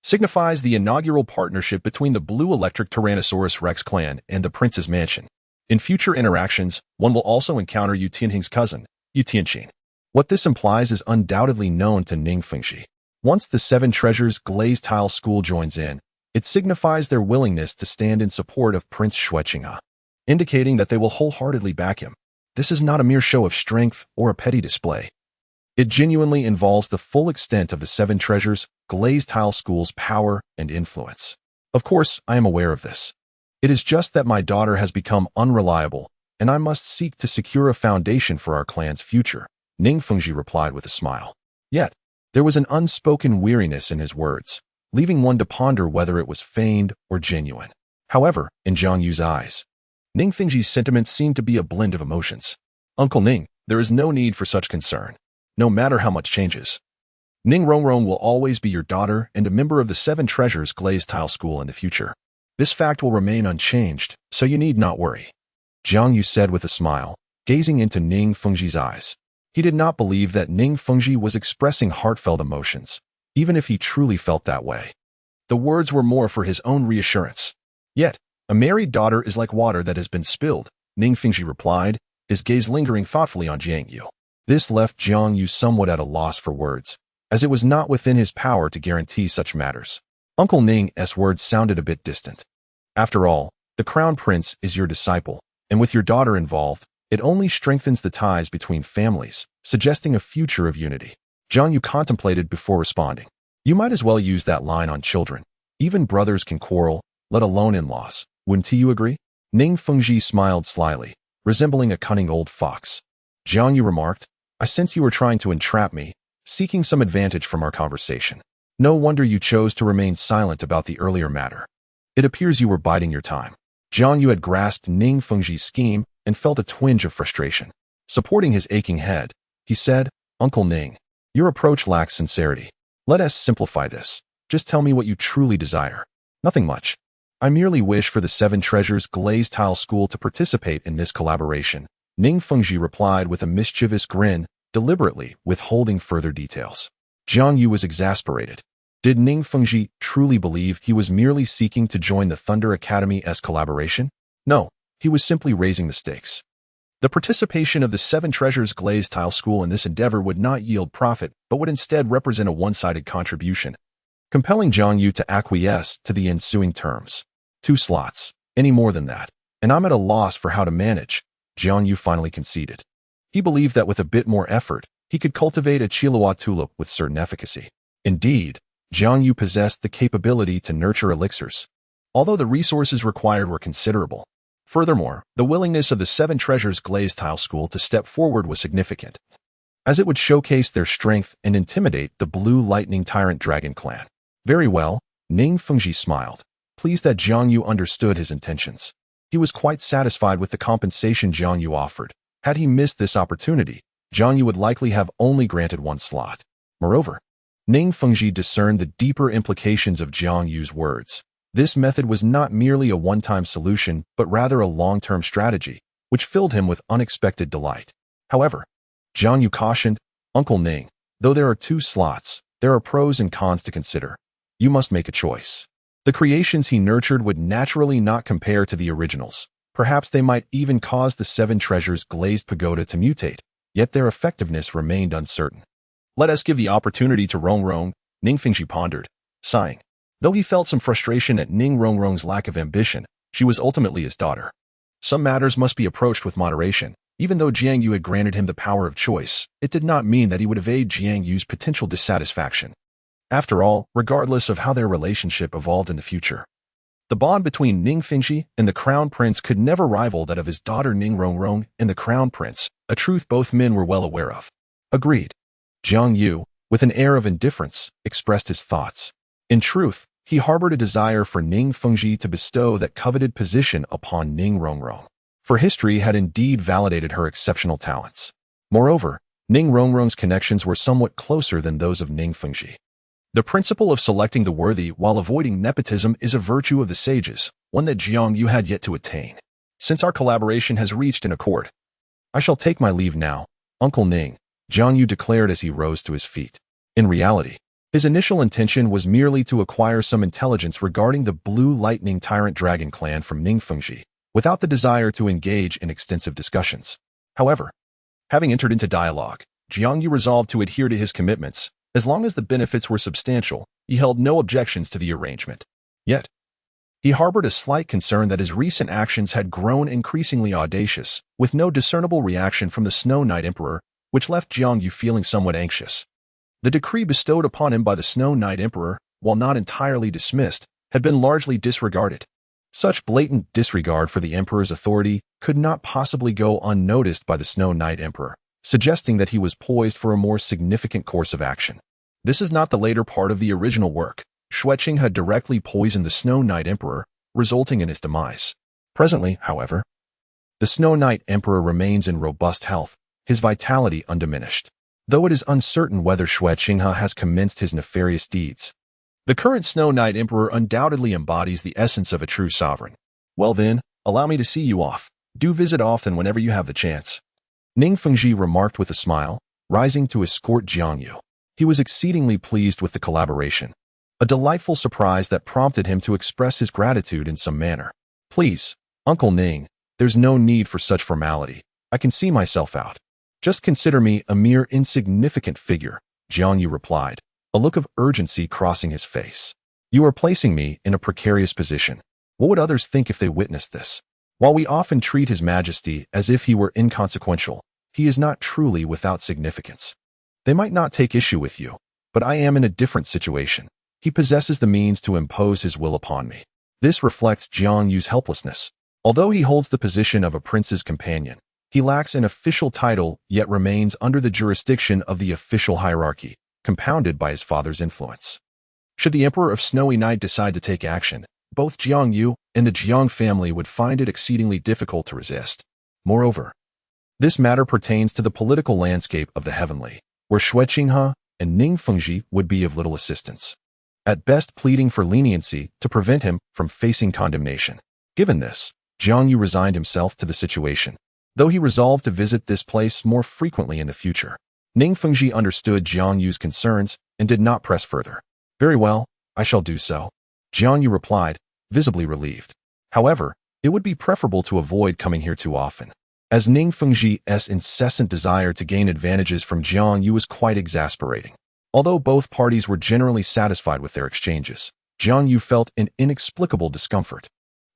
Speaker 1: signifies the inaugural partnership between the Blue Electric Tyrannosaurus Rex clan and the Prince's Mansion. In future interactions, one will also encounter Yu Tianheng's cousin, Yu Tianxin. What this implies is undoubtedly known to Ning Fengji. Once the Seven Treasures Glazed Tile School joins in, it signifies their willingness to stand in support of Prince Xue Qinghe, indicating that they will wholeheartedly back him. This is not a mere show of strength or a petty display. It genuinely involves the full extent of the Seven Treasures Glazed Tile School's power and influence. Of course, I am aware of this. It is just that my daughter has become unreliable, and I must seek to secure a foundation for our clan's future, Ning Fengji replied with a smile. Yet, there was an unspoken weariness in his words, leaving one to ponder whether it was feigned or genuine. However, in Jiang Yu's eyes, Ning Fengji's sentiments seemed to be a blend of emotions. "Uncle Ning, there is no need for such concern, no matter how much changes. Ning Rongrong will always be your daughter and a member of the Seven Treasures Glazed Tile School in the future. This fact will remain unchanged, so you need not worry," Jiang Yu said with a smile, gazing into Ning Fengji's eyes. He did not believe that Ning Fengji was expressing heartfelt emotions, even if he truly felt that way. The words were more for his own reassurance. "Yet, a married daughter is like water that has been spilled," Ning Fengji replied, his gaze lingering thoughtfully on Jiang Yu. This left Jiang Yu somewhat at a loss for words, as it was not within his power to guarantee such matters. Uncle Ning's words sounded a bit distant. "After all, the Crown Prince is your disciple, and with your daughter involved, it only strengthens the ties between families, suggesting a future of unity." Jiang Yu contemplated before responding. "You might as well use that line on children. Even brothers can quarrel, let alone in-laws. Wouldn't you agree?" Ning Fengji smiled slyly, resembling a cunning old fox. Jiang Yu remarked, "I sense you were trying to entrap me, seeking some advantage from our conversation. No wonder you chose to remain silent about the earlier matter. It appears you were biding your time." Jiang Yu had grasped Ning Fengji's scheme and felt a twinge of frustration. Supporting his aching head, he said, "Uncle Ning, your approach lacks sincerity. Let us simplify this. Just tell me what you truly desire." "Nothing much. I merely wish for the Seven Treasures Glazed Tile School to participate in this collaboration," Ning Fengji replied with a mischievous grin, deliberately withholding further details. Jiang Yu was exasperated. Did Ning Fengji truly believe he was merely seeking to join the Thunder Academy's collaboration? No, he was simply raising the stakes. The participation of the Seven Treasures Glazed Tile School in this endeavor would not yield profit, but would instead represent a one-sided contribution, compelling Jiang Yu to acquiesce to the ensuing terms. 2 slots, any more than that, and I'm at a loss for how to manage, Jiang Yu finally conceded. He believed that with a bit more effort, he could cultivate a Qilua tulip with certain efficacy. Indeed, Jiang Yu possessed the capability to nurture elixirs, although the resources required were considerable. Furthermore, the willingness of the Seven Treasures Glazed Tile School to step forward was significant, as it would showcase their strength and intimidate the Blue Lightning Tyrant Dragon clan. Very well, Ning Fengji smiled, pleased that Jiang Yu understood his intentions. He was quite satisfied with the compensation Jiang Yu offered. Had he missed this opportunity, Jiang Yu would likely have only granted 1 slot. Moreover, Ning Fengji discerned the deeper implications of Jiang Yu's words. This method was not merely a one-time solution, but rather a long-term strategy, which filled him with unexpected delight. However, Jiang Yu cautioned, "Uncle Ning, though there are 2 slots, there are pros and cons to consider. You must make a choice." The creations he nurtured would naturally not compare to the originals. Perhaps they might even cause the 7 treasures glazed pagoda to mutate, yet their effectiveness remained uncertain. "Let us give the opportunity to Rongrong," Ning Fengji pondered, sighing. Though he felt some frustration at Ning Rongrong's lack of ambition, she was ultimately his daughter. Some matters must be approached with moderation. Even though Jiang Yu had granted him the power of choice, it did not mean that he would evade Jiang Yu's potential dissatisfaction. After all, regardless of how their relationship evolved in the future, the bond between Ning Fengji and the Crown Prince could never rival that of his daughter Ning Rongrong and the Crown Prince, a truth both men were well aware of. Agreed. Jiang Yu, with an air of indifference, expressed his thoughts. In truth, he harbored a desire for Ning Fengji to bestow that coveted position upon Ning Rongrong, for history had indeed validated her exceptional talents. Moreover, Ning Rongrong's connections were somewhat closer than those of Ning Fengji. The principle of selecting the worthy while avoiding nepotism is a virtue of the sages, one that Jiang Yu had yet to attain. Since our collaboration has reached an accord, I shall take my leave now, Uncle Ning, Jiang Yu declared as he rose to his feet. In reality, his initial intention was merely to acquire some intelligence regarding the Blue Lightning Tyrant Dragon clan from Ning Fengji, without the desire to engage in extensive discussions. However, having entered into dialogue, Jiang Yu resolved to adhere to his commitments. As long as the benefits were substantial, he held no objections to the arrangement. Yet, he harbored a slight concern that his recent actions had grown increasingly audacious, with no discernible reaction from the Snow Knight Emperor, which left Jiang Yu feeling somewhat anxious. The decree bestowed upon him by the Snow Knight Emperor, while not entirely dismissed, had been largely disregarded. Such blatant disregard for the Emperor's authority could not possibly go unnoticed by the Snow Knight Emperor, suggesting that he was poised for a more significant course of action. This is not the later part of the original work. Xue Qinghe had directly poisoned the Snow Knight Emperor, resulting in his demise. Presently, however, the Snow Knight Emperor remains in robust health, his vitality undiminished, though it is uncertain whether Xue Qinghe has commenced his nefarious deeds. The current Snow Knight Emperor undoubtedly embodies the essence of a true sovereign. Well then, allow me to see you off. Do visit often whenever you have the chance. Ning Fengji remarked with a smile, rising to escort Jiang Yu. He was exceedingly pleased with the collaboration, a delightful surprise that prompted him to express his gratitude in some manner. "Please, Uncle Ning, there's no need for such formality. I can see myself out. Just consider me a mere insignificant figure," Jiang Yu replied, a look of urgency crossing his face. "You are placing me in a precarious position. What would others think if they witnessed this? While we often treat His Majesty as if he were inconsequential, he is not truly without significance. They might not take issue with you, but I am in a different situation. He possesses the means to impose his will upon me." This reflects Jiang Yu's helplessness. Although he holds the position of a prince's companion, he lacks an official title yet remains under the jurisdiction of the official hierarchy, compounded by his father's influence. Should the Emperor of Snowy Night decide to take action, both Jiang Yu and the Jiang family would find it exceedingly difficult to resist. Moreover, this matter pertains to the political landscape of the heavenly, where Xue Qinghe and Ning Fengji would be of little assistance, at best pleading for leniency to prevent him from facing condemnation. Given this, Jiang Yu resigned himself to the situation, though he resolved to visit this place more frequently in the future. Ning Fengji understood Jiang Yu's concerns and did not press further. "Very well, I shall do so," Jiang Yu replied, visibly relieved. However, it would be preferable to avoid coming here too often, as Ning Fengji's incessant desire to gain advantages from Jiang Yu was quite exasperating. Although both parties were generally satisfied with their exchanges, Jiang Yu felt an inexplicable discomfort.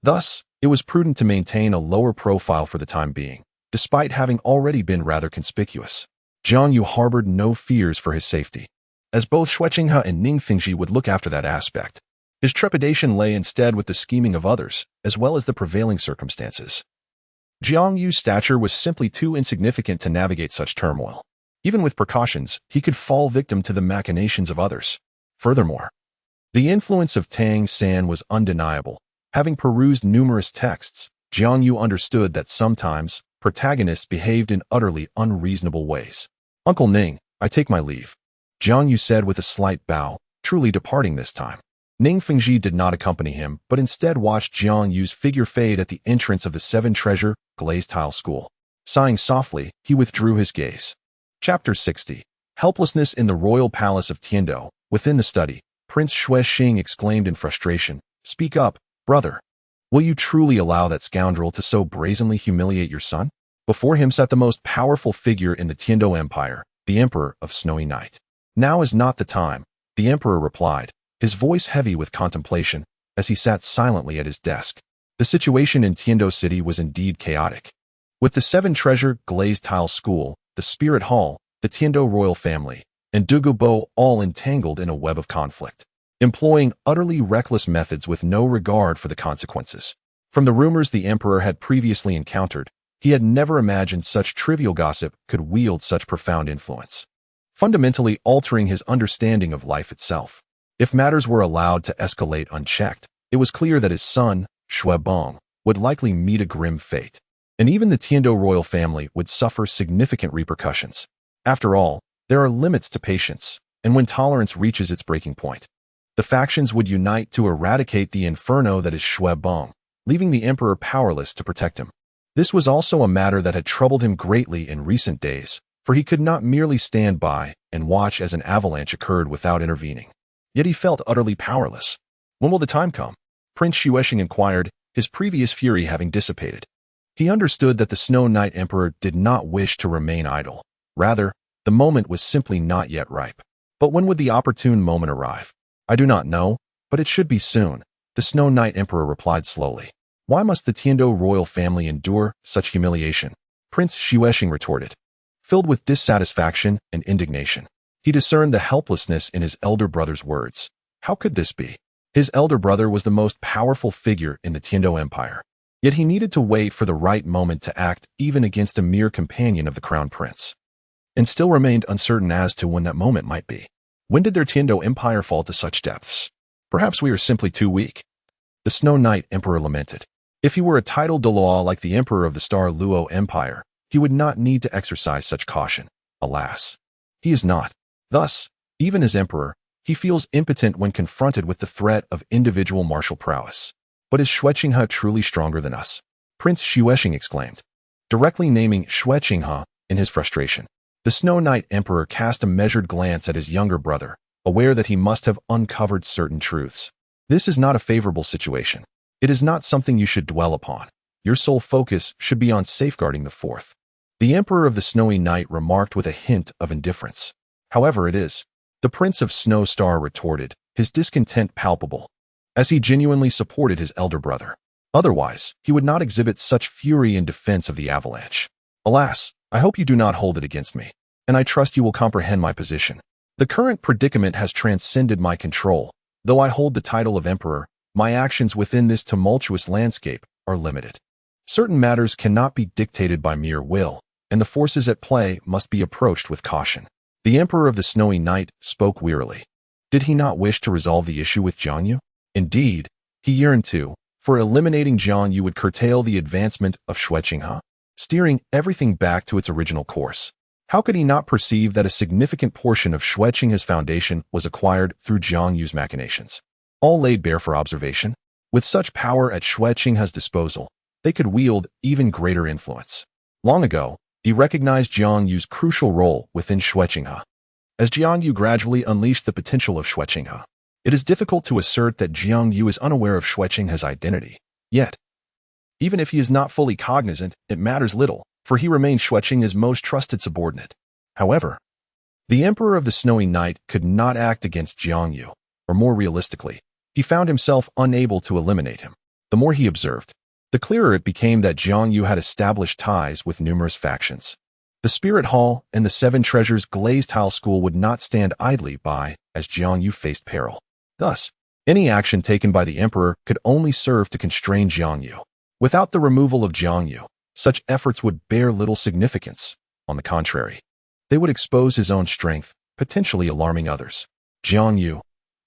Speaker 1: Thus, it was prudent to maintain a lower profile for the time being, despite having already been rather conspicuous. Jiang Yu harbored no fears for his safety, as both Xue Qinghe and Ning Fengji would look after that aspect. His trepidation lay instead with the scheming of others, as well as the prevailing circumstances. Jiang Yu's stature was simply too insignificant to navigate such turmoil. Even with precautions, he could fall victim to the machinations of others. Furthermore, the influence of Tang San was undeniable. Having perused numerous texts, Jiang Yu understood that sometimes protagonists behaved in utterly unreasonable ways. "Uncle Ning, I take my leave." Jiang Yu said with a slight bow, truly departing this time. Ning Fengji did not accompany him, but instead watched Jiang Yu's figure fade at the entrance of the seven-treasure glazed tile school. Sighing softly, he withdrew his gaze. Chapter 60. Helplessness in the royal palace of Tiandou. Within the study, Prince Xue Qinghe exclaimed in frustration, "Speak up, brother. Will you truly allow that scoundrel to so brazenly humiliate your son?" Before him sat the most powerful figure in the Tiandou Empire, the Emperor of Snowy Night. "Now is not the time," the Emperor replied, his voice heavy with contemplation, as he sat silently at his desk. The situation in Tiandou City was indeed chaotic. With the seven-treasure glazed tile school, the Spirit Hall, the Tiandou royal family, and Douluo all entangled in a web of conflict, employing utterly reckless methods with no regard for the consequences. From the rumors the Emperor had previously encountered, he had never imagined such trivial gossip could wield such profound influence, fundamentally altering his understanding of life itself. If matters were allowed to escalate unchecked, it was clear that his son, Xue Bong, would likely meet a grim fate, and even the Tiandou royal family would suffer significant repercussions. After all, there are limits to patience, and when tolerance reaches its breaking point, the factions would unite to eradicate the inferno that is Xue Bong, leaving the emperor powerless to protect him. This was also a matter that had troubled him greatly in recent days, for he could not merely stand by and watch as an avalanche occurred without intervening. Yet he felt utterly powerless. When will the time come? Prince Xue Qinghe inquired, his previous fury having dissipated. He understood that the Snow Knight Emperor did not wish to remain idle. Rather, the moment was simply not yet ripe. But when would the opportune moment arrive? "I do not know, but it should be soon," the Snow Knight Emperor replied slowly. "Why must the Tiandou royal family endure such humiliation?" Prince Xue Qinghe retorted. Filled with dissatisfaction and indignation, he discerned the helplessness in his elder brother's words. How could this be? His elder brother was the most powerful figure in the Tiandou Empire. Yet he needed to wait for the right moment to act even against a mere companion of the crown prince, and still remained uncertain as to when that moment might be. When did their Tiandou Empire fall to such depths? Perhaps we are simply too weak. The Snow Knight Emperor lamented. If he were a titled Douluo like the Emperor of the Douluo Empire, he would not need to exercise such caution. Alas, he is not. Thus, even as emperor, he feels impotent when confronted with the threat of individual martial prowess. But is Xue Qinghe truly stronger than us? Prince Xue Qinghe exclaimed, directly naming Xue Qinghe in his frustration. The Snow Knight Emperor cast a measured glance at his younger brother, aware that he must have uncovered certain truths. This is not a favorable situation. It is not something you should dwell upon. Your sole focus should be on safeguarding the fourth. The Emperor of the Snowy Night remarked with a hint of indifference. However it is, the Prince of Snow Star retorted, his discontent palpable, as he genuinely supported his elder brother. Otherwise, he would not exhibit such fury in defense of the avalanche. Alas, I hope you do not hold it against me, and I trust you will comprehend my position. The current predicament has transcended my control. Though I hold the title of emperor, my actions within this tumultuous landscape are limited. Certain matters cannot be dictated by mere will, and the forces at play must be approached with caution. The Emperor of the Snowy Night spoke wearily. Did he not wish to resolve the issue with Jiang Yu? Indeed, he yearned to, for eliminating Jiang Yu would curtail the advancement of Xue Qinghe, steering everything back to its original course. How could he not perceive that a significant portion of Xue Qinghe's foundation was acquired through Jiang Yu's machinations? All laid bare for observation. With such power at Xue Qinghe's disposal, they could wield even greater influence. Long ago, he recognized Jiang Yu's crucial role within Xue Qinghe. As Jiang Yu gradually unleashed the potential of Xue Qinghe, it is difficult to assert that Jiang Yu is unaware of Xue Qinghe's identity. Yet, even if he is not fully cognizant, it matters little, for he remains Xue Qinghe's most trusted subordinate. However, the Emperor of the Snowy Night could not act against Jiang Yu, or more realistically, he found himself unable to eliminate him. The more he observed, the clearer it became that Jiang Yu had established ties with numerous factions. The Spirit Hall and the Seven Treasures glazed tile school would not stand idly by as Jiang Yu faced peril. Thus, any action taken by the Emperor could only serve to constrain Jiang Yu. Without the removal of Jiang Yu, such efforts would bear little significance. On the contrary, they would expose his own strength, potentially alarming others. Jiang Yu,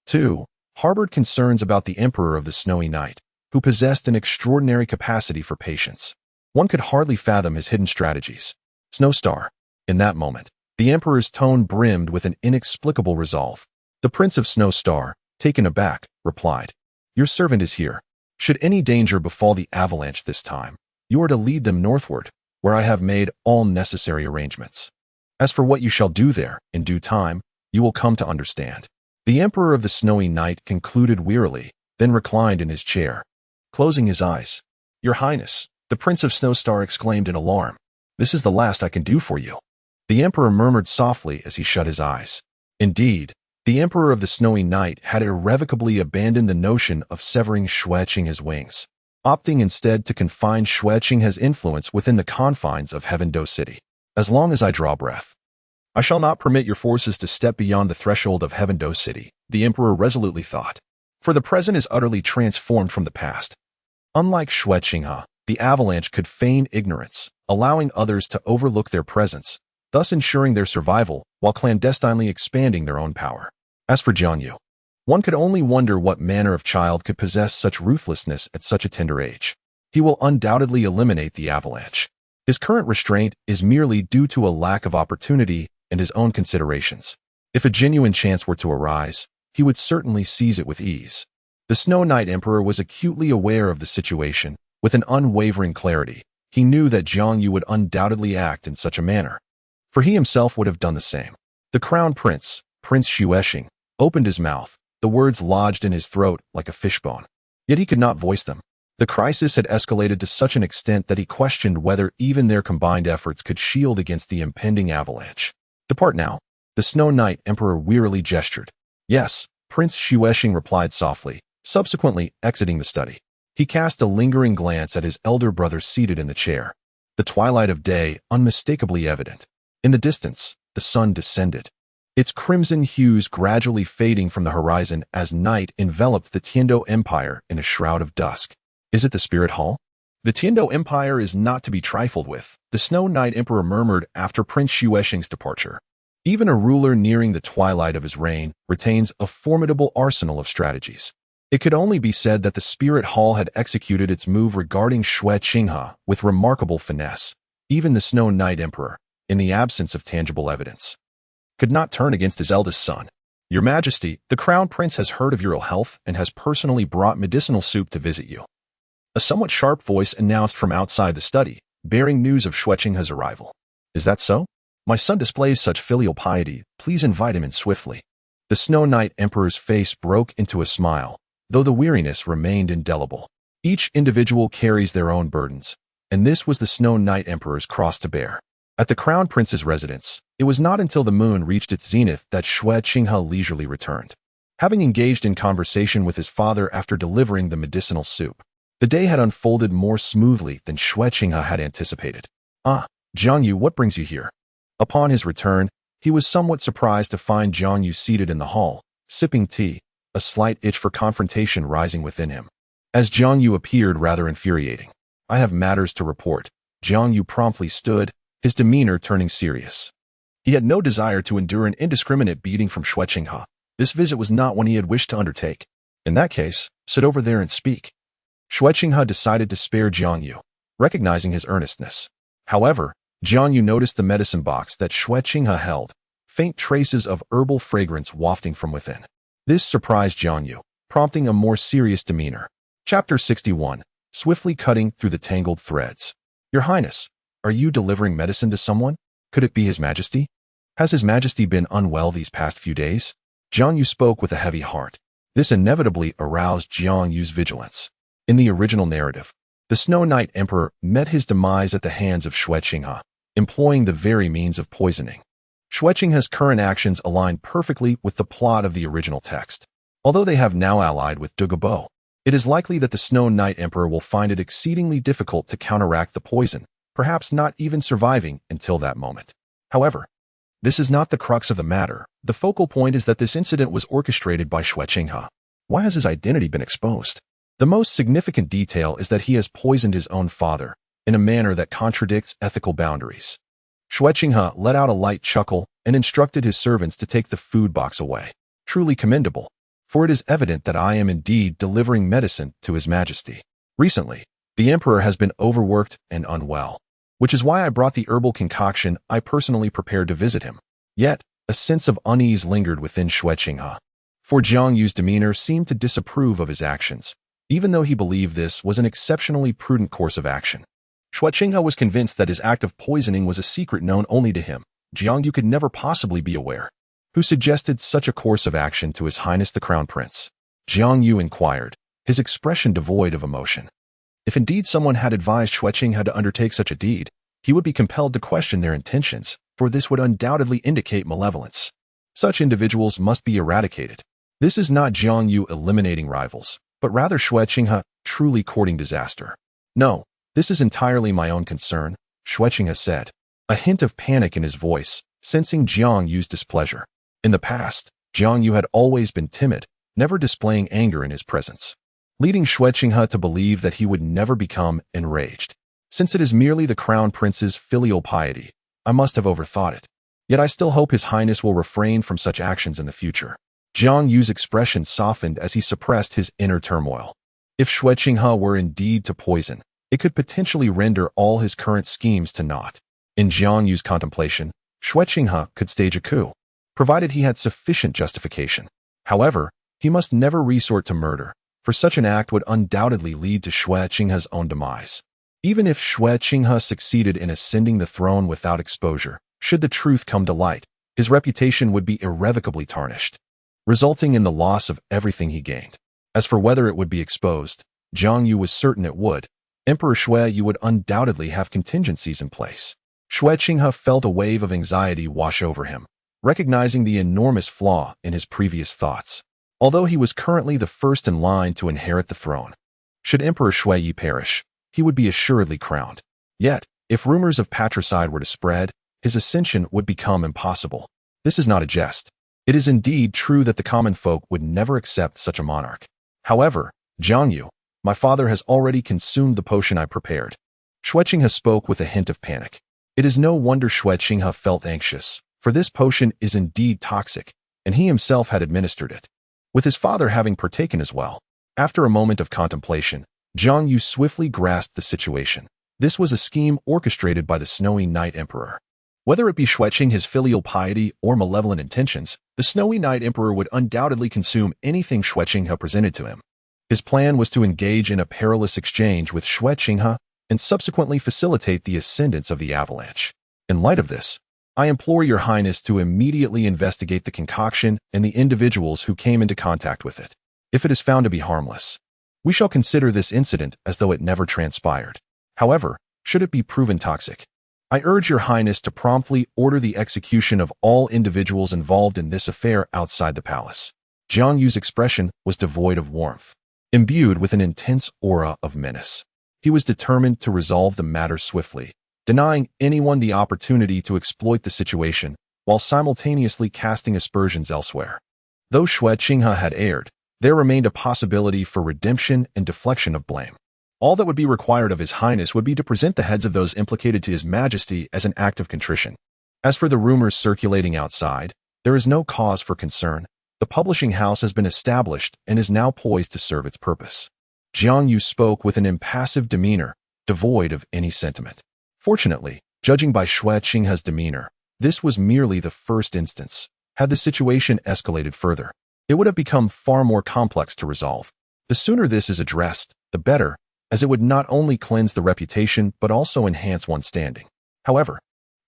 Speaker 1: too, harbored concerns about the Emperor of the Snowy Night, who possessed an extraordinary capacity for patience. One could hardly fathom his hidden strategies. Snow Star. In that moment, The emperor's tone brimmed with an inexplicable resolve. The Prince of Snow Star, taken aback, replied, "Your servant is here. Should any danger befall the avalanche this time, you are to lead them northward, where I have made all necessary arrangements. As for what you shall do there, in due time, you will come to understand." The Emperor of the Snowy Night concluded wearily, then reclined in his chair, closing his eyes. "Your Highness," the Prince of Snow Star exclaimed in alarm, "this is the last I can do for you." The Emperor murmured softly as he shut his eyes. Indeed, the Emperor of the Snowy Night had irrevocably abandoned the notion of severing Xue Qinghe's wings, opting instead to confine Xue Qinghe's influence within the confines of Heavendou City. "As long as I draw breath, I shall not permit your forces to step beyond the threshold of Heavendou City," the Emperor resolutely thought. "For the present is utterly transformed from the past. Unlike Xue Qinghe, the avalanche could feign ignorance, allowing others to overlook their presence, thus ensuring their survival while clandestinely expanding their own power. As for Jiang Yu, one could only wonder what manner of child could possess such ruthlessness at such a tender age. He will undoubtedly eliminate the avalanche. His current restraint is merely due to a lack of opportunity and his own considerations. If a genuine chance were to arise, he would certainly seize it with ease." The Snow Knight Emperor was acutely aware of the situation. With an unwavering clarity, he knew that Jiang Yu would undoubtedly act in such a manner, for he himself would have done the same. The Crown Prince, Prince Xue Qinghe, opened his mouth, the words lodged in his throat like a fishbone. Yet he could not voice them. The crisis had escalated to such an extent that he questioned whether even their combined efforts could shield against the impending avalanche. "Depart now," the Snow Knight Emperor wearily gestured. "Yes," Prince Xue Qinghe replied softly, subsequently exiting the study. He cast a lingering glance at his elder brother seated in the chair, the twilight of day unmistakably evident. In the distance, the sun descended, its crimson hues gradually fading from the horizon as night enveloped the Tiandou Empire in a shroud of dusk. "Is it the Spirit Hall?" "The Tiandou Empire is not to be trifled with," the Snow Knight Emperor murmured after Prince Xue Qinghe's departure. Even a ruler nearing the twilight of his reign retains a formidable arsenal of strategies. It could only be said that the Spirit Hall had executed its move regarding Xue Qinghe with remarkable finesse. Even the Snow Knight Emperor, in the absence of tangible evidence, could not turn against his eldest son. "Your Majesty, the Crown Prince has heard of your ill health and has personally brought medicinal soup to visit you," a somewhat sharp voice announced from outside the study, bearing news of Xue Qinghe's arrival. "Is that so? My son displays such filial piety. Please invite him in swiftly." The Snow Knight Emperor's face broke into a smile, though the weariness remained indelible. Each individual carries their own burdens, and this was the Snow Knight Emperor's cross to bear. At the Crown Prince's residence, it was not until the moon reached its zenith that Xue Qinghe leisurely returned. Having engaged in conversation with his father after delivering the medicinal soup, the day had unfolded more smoothly than Xue Qinghe had anticipated. "Ah, Jiang Yu, what brings you here?" Upon his return, he was somewhat surprised to find Jiang Yu seated in the hall, sipping tea, a slight itch for confrontation rising within him. As Jiang Yu appeared rather infuriating. "I have matters to report." Jiang Yu promptly stood, his demeanor turning serious. He had no desire to endure an indiscriminate beating from Xue Qinghe. This visit was not one he had wished to undertake. "In that case, sit over there and speak." Xue Qinghe decided to spare Jiang Yu, recognizing his earnestness. However, Jiang Yu noticed the medicine box that Xue Qinghe held, faint traces of herbal fragrance wafting from within. This surprised Jiang Yu, prompting a more serious demeanor. Chapter 61, Swiftly Cutting Through the Tangled Threads. "Your Highness, are you delivering medicine to someone? Could it be His Majesty? Has His Majesty been unwell these past few days?" Jiang Yu spoke with a heavy heart. This inevitably aroused Jiang Yu's vigilance. In the original narrative, the Snow Knight Emperor met his demise at the hands of Xue Qinghe, employing the very means of poisoning. Xue Qinghe's current actions align perfectly with the plot of the original text. Although they have now allied with Douluo, it is likely that the Snow Knight Emperor will find it exceedingly difficult to counteract the poison, perhaps not even surviving until that moment. However, this is not the crux of the matter. The focal point is that this incident was orchestrated by Xue Qinghe. Why has his identity been exposed? The most significant detail is that he has poisoned his own father, in a manner that contradicts ethical boundaries. Xue Qinghe let out a light chuckle and instructed his servants to take the food box away. Truly commendable, for it is evident that I am indeed delivering medicine to His Majesty. Recently, the Emperor has been overworked and unwell, which is why I brought the herbal concoction I personally prepared to visit him. Yet, a sense of unease lingered within Xue Qinghe. For Jiang Yu's demeanor seemed to disapprove of his actions, even though he believed this was an exceptionally prudent course of action. Xue Qinghe was convinced that his act of poisoning was a secret known only to him. Jiang Yu could never possibly be aware. Who suggested such a course of action to His Highness the Crown Prince? Jiang Yu inquired, his expression devoid of emotion. If indeed someone had advised Xue Qinghe to undertake such a deed, he would be compelled to question their intentions, for this would undoubtedly indicate malevolence. Such individuals must be eradicated. This is not Jiang Yu eliminating rivals, but rather Xue Qinghe truly courting disaster. No, this is entirely my own concern, Xue Qinghe said, a hint of panic in his voice, sensing Jiang Yu's displeasure. In the past, Jiang Yu had always been timid, never displaying anger in his presence, leading Xue Qinghe to believe that he would never become enraged. Since it is merely the Crown Prince's filial piety, I must have overthought it. Yet I still hope His Highness will refrain from such actions in the future. Jiang Yu's expression softened as he suppressed his inner turmoil. If Xue Qinghe were indeed to poison, it could potentially render all his current schemes to naught. In Jiang Yu's contemplation, Xue Qinghe could stage a coup, provided he had sufficient justification. However, he must never resort to murder, for such an act would undoubtedly lead to Xue Qinghe's own demise. Even if Xue Qinghe succeeded in ascending the throne without exposure, should the truth come to light, his reputation would be irrevocably tarnished, resulting in the loss of everything he gained. As for whether it would be exposed, Jiang Yu was certain it would. Emperor Xue Yu would undoubtedly have contingencies in place. Xue Qinghe felt a wave of anxiety wash over him, recognizing the enormous flaw in his previous thoughts. Although he was currently the first in line to inherit the throne, should Emperor Xue Yu perish, he would be assuredly crowned. Yet, if rumors of patricide were to spread, his ascension would become impossible. This is not a jest. It is indeed true that the common folk would never accept such a monarch. However, Jiang Yu, my father has already consumed the potion I prepared. Xue Qinghe spoke with a hint of panic. It is no wonder Xue Qinghe felt anxious, for this potion is indeed toxic, and he himself had administered it, with his father having partaken as well. After a moment of contemplation, Jiang Yu swiftly grasped the situation. This was a scheme orchestrated by the Snowy Night Emperor. Whether it be Xue Qinghe's filial piety or malevolent intentions, the Snowy Night Emperor would undoubtedly consume anything Xue Qinghe presented to him. His plan was to engage in a perilous exchange with Xue Qinghe and subsequently facilitate the ascendance of the avalanche. In light of this, I implore Your Highness to immediately investigate the concoction and the individuals who came into contact with it. If it is found to be harmless, we shall consider this incident as though it never transpired. However, should it be proven toxic, I urge Your Highness to promptly order the execution of all individuals involved in this affair outside the palace. Jiang Yu's expression was devoid of warmth, imbued with an intense aura of menace. He was determined to resolve the matter swiftly, denying anyone the opportunity to exploit the situation while simultaneously casting aspersions elsewhere. Though Xue Qinghe had erred, there remained a possibility for redemption and deflection of blame. All that would be required of His Highness would be to present the heads of those implicated to His Majesty as an act of contrition. As for the rumors circulating outside, there is no cause for concern. The publishing house has been established and is now poised to serve its purpose. Jiang Yu spoke with an impassive demeanor, devoid of any sentiment. Fortunately, judging by Xue Qinghe's demeanor, this was merely the first instance. Had the situation escalated further, it would have become far more complex to resolve. The sooner this is addressed, the better, as it would not only cleanse the reputation but also enhance one's standing. However,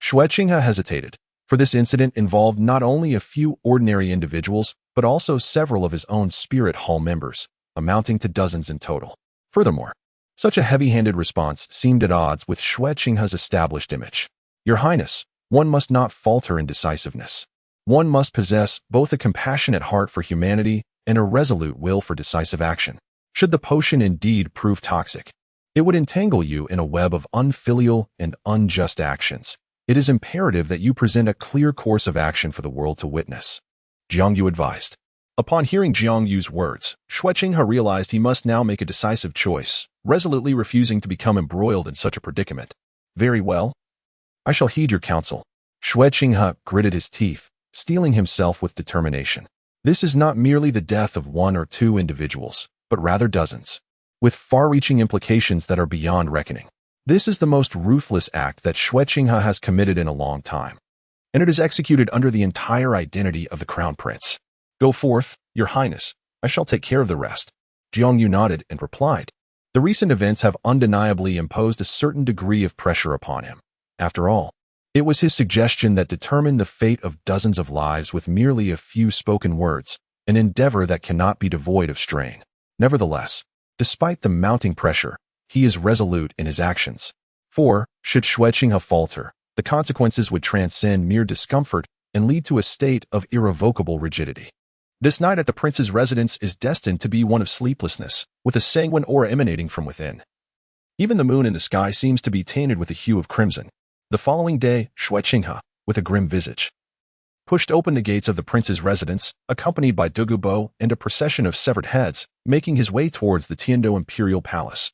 Speaker 1: Xue Qinghe hesitated, for this incident involved not only a few ordinary individuals but also several of his own spirit hall members, amounting to dozens in total. Furthermore, such a heavy-handed response seemed at odds with Xue Qinghe's established image. Your Highness, one must not falter in decisiveness. One must possess both a compassionate heart for humanity and a resolute will for decisive action. Should the potion indeed prove toxic, it would entangle you in a web of unfilial and unjust actions. It is imperative that you present a clear course of action for the world to witness. Jiang Yu advised. Upon hearing Jiang Yu's words, Xue Qinghe realized he must now make a decisive choice, resolutely refusing to become embroiled in such a predicament. Very well. I shall heed your counsel. Xue Qinghe gritted his teeth, steeling himself with determination. This is not merely the death of one or two individuals, but rather dozens, with far-reaching implications that are beyond reckoning. This is the most ruthless act that Xue Qinghe has committed in a long time. and it is executed under the entire identity of the crown prince. Go forth, your highness. I shall take care of the rest. Jiang Yu nodded and replied. The recent events have undeniably imposed a certain degree of pressure upon him. After all, it was his suggestion that determined the fate of dozens of lives with merely a few spoken words, an endeavor that cannot be devoid of strain. Nevertheless, despite the mounting pressure, he is resolute in his actions. For, should Xue Qinghe falter, the consequences would transcend mere discomfort and lead to a state of irrevocable rigidity. This night at the prince's residence is destined to be one of sleeplessness, with a sanguine aura emanating from within. Even the moon in the sky seems to be tainted with the hue of crimson. The following day, Xue Qinghe, with a grim visage, pushed open the gates of the prince's residence, accompanied by Douluo and a procession of severed heads, making his way towards the Tiandou Imperial Palace,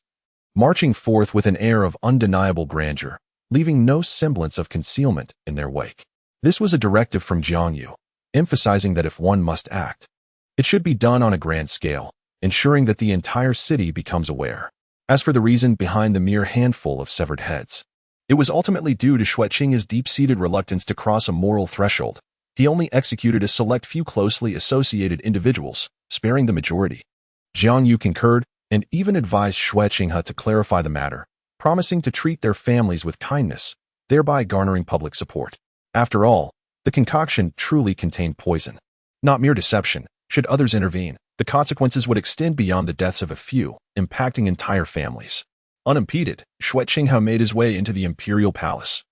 Speaker 1: marching forth with an air of undeniable grandeur, leaving no semblance of concealment in their wake. This was a directive from Jiang Yu, emphasizing that if one must act, it should be done on a grand scale, ensuring that the entire city becomes aware. As for the reason behind the mere handful of severed heads, it was ultimately due to Xue Qinghe's deep-seated reluctance to cross a moral threshold. He only executed a select few closely associated individuals, sparing the majority. Jiang Yu concurred and even advised Xue Qinghe to clarify the matter, promising to treat their families with kindness, thereby garnering public support. After all, the concoction truly contained poison. Not mere deception. Should others intervene, the consequences would extend beyond the deaths of a few, impacting entire families. Unimpeded, Xue Qinghe made his way into the imperial palace.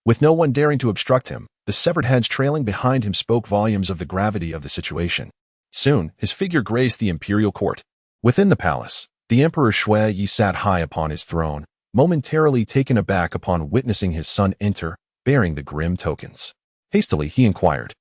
Speaker 1: With no one daring to obstruct him, the severed heads trailing behind him spoke volumes of the gravity of the situation. Soon, his figure graced the imperial court. Within the palace, the Emperor Xue Yi sat high upon his throne, momentarily taken aback upon witnessing his son enter, bearing the grim tokens. Hastily, he inquired,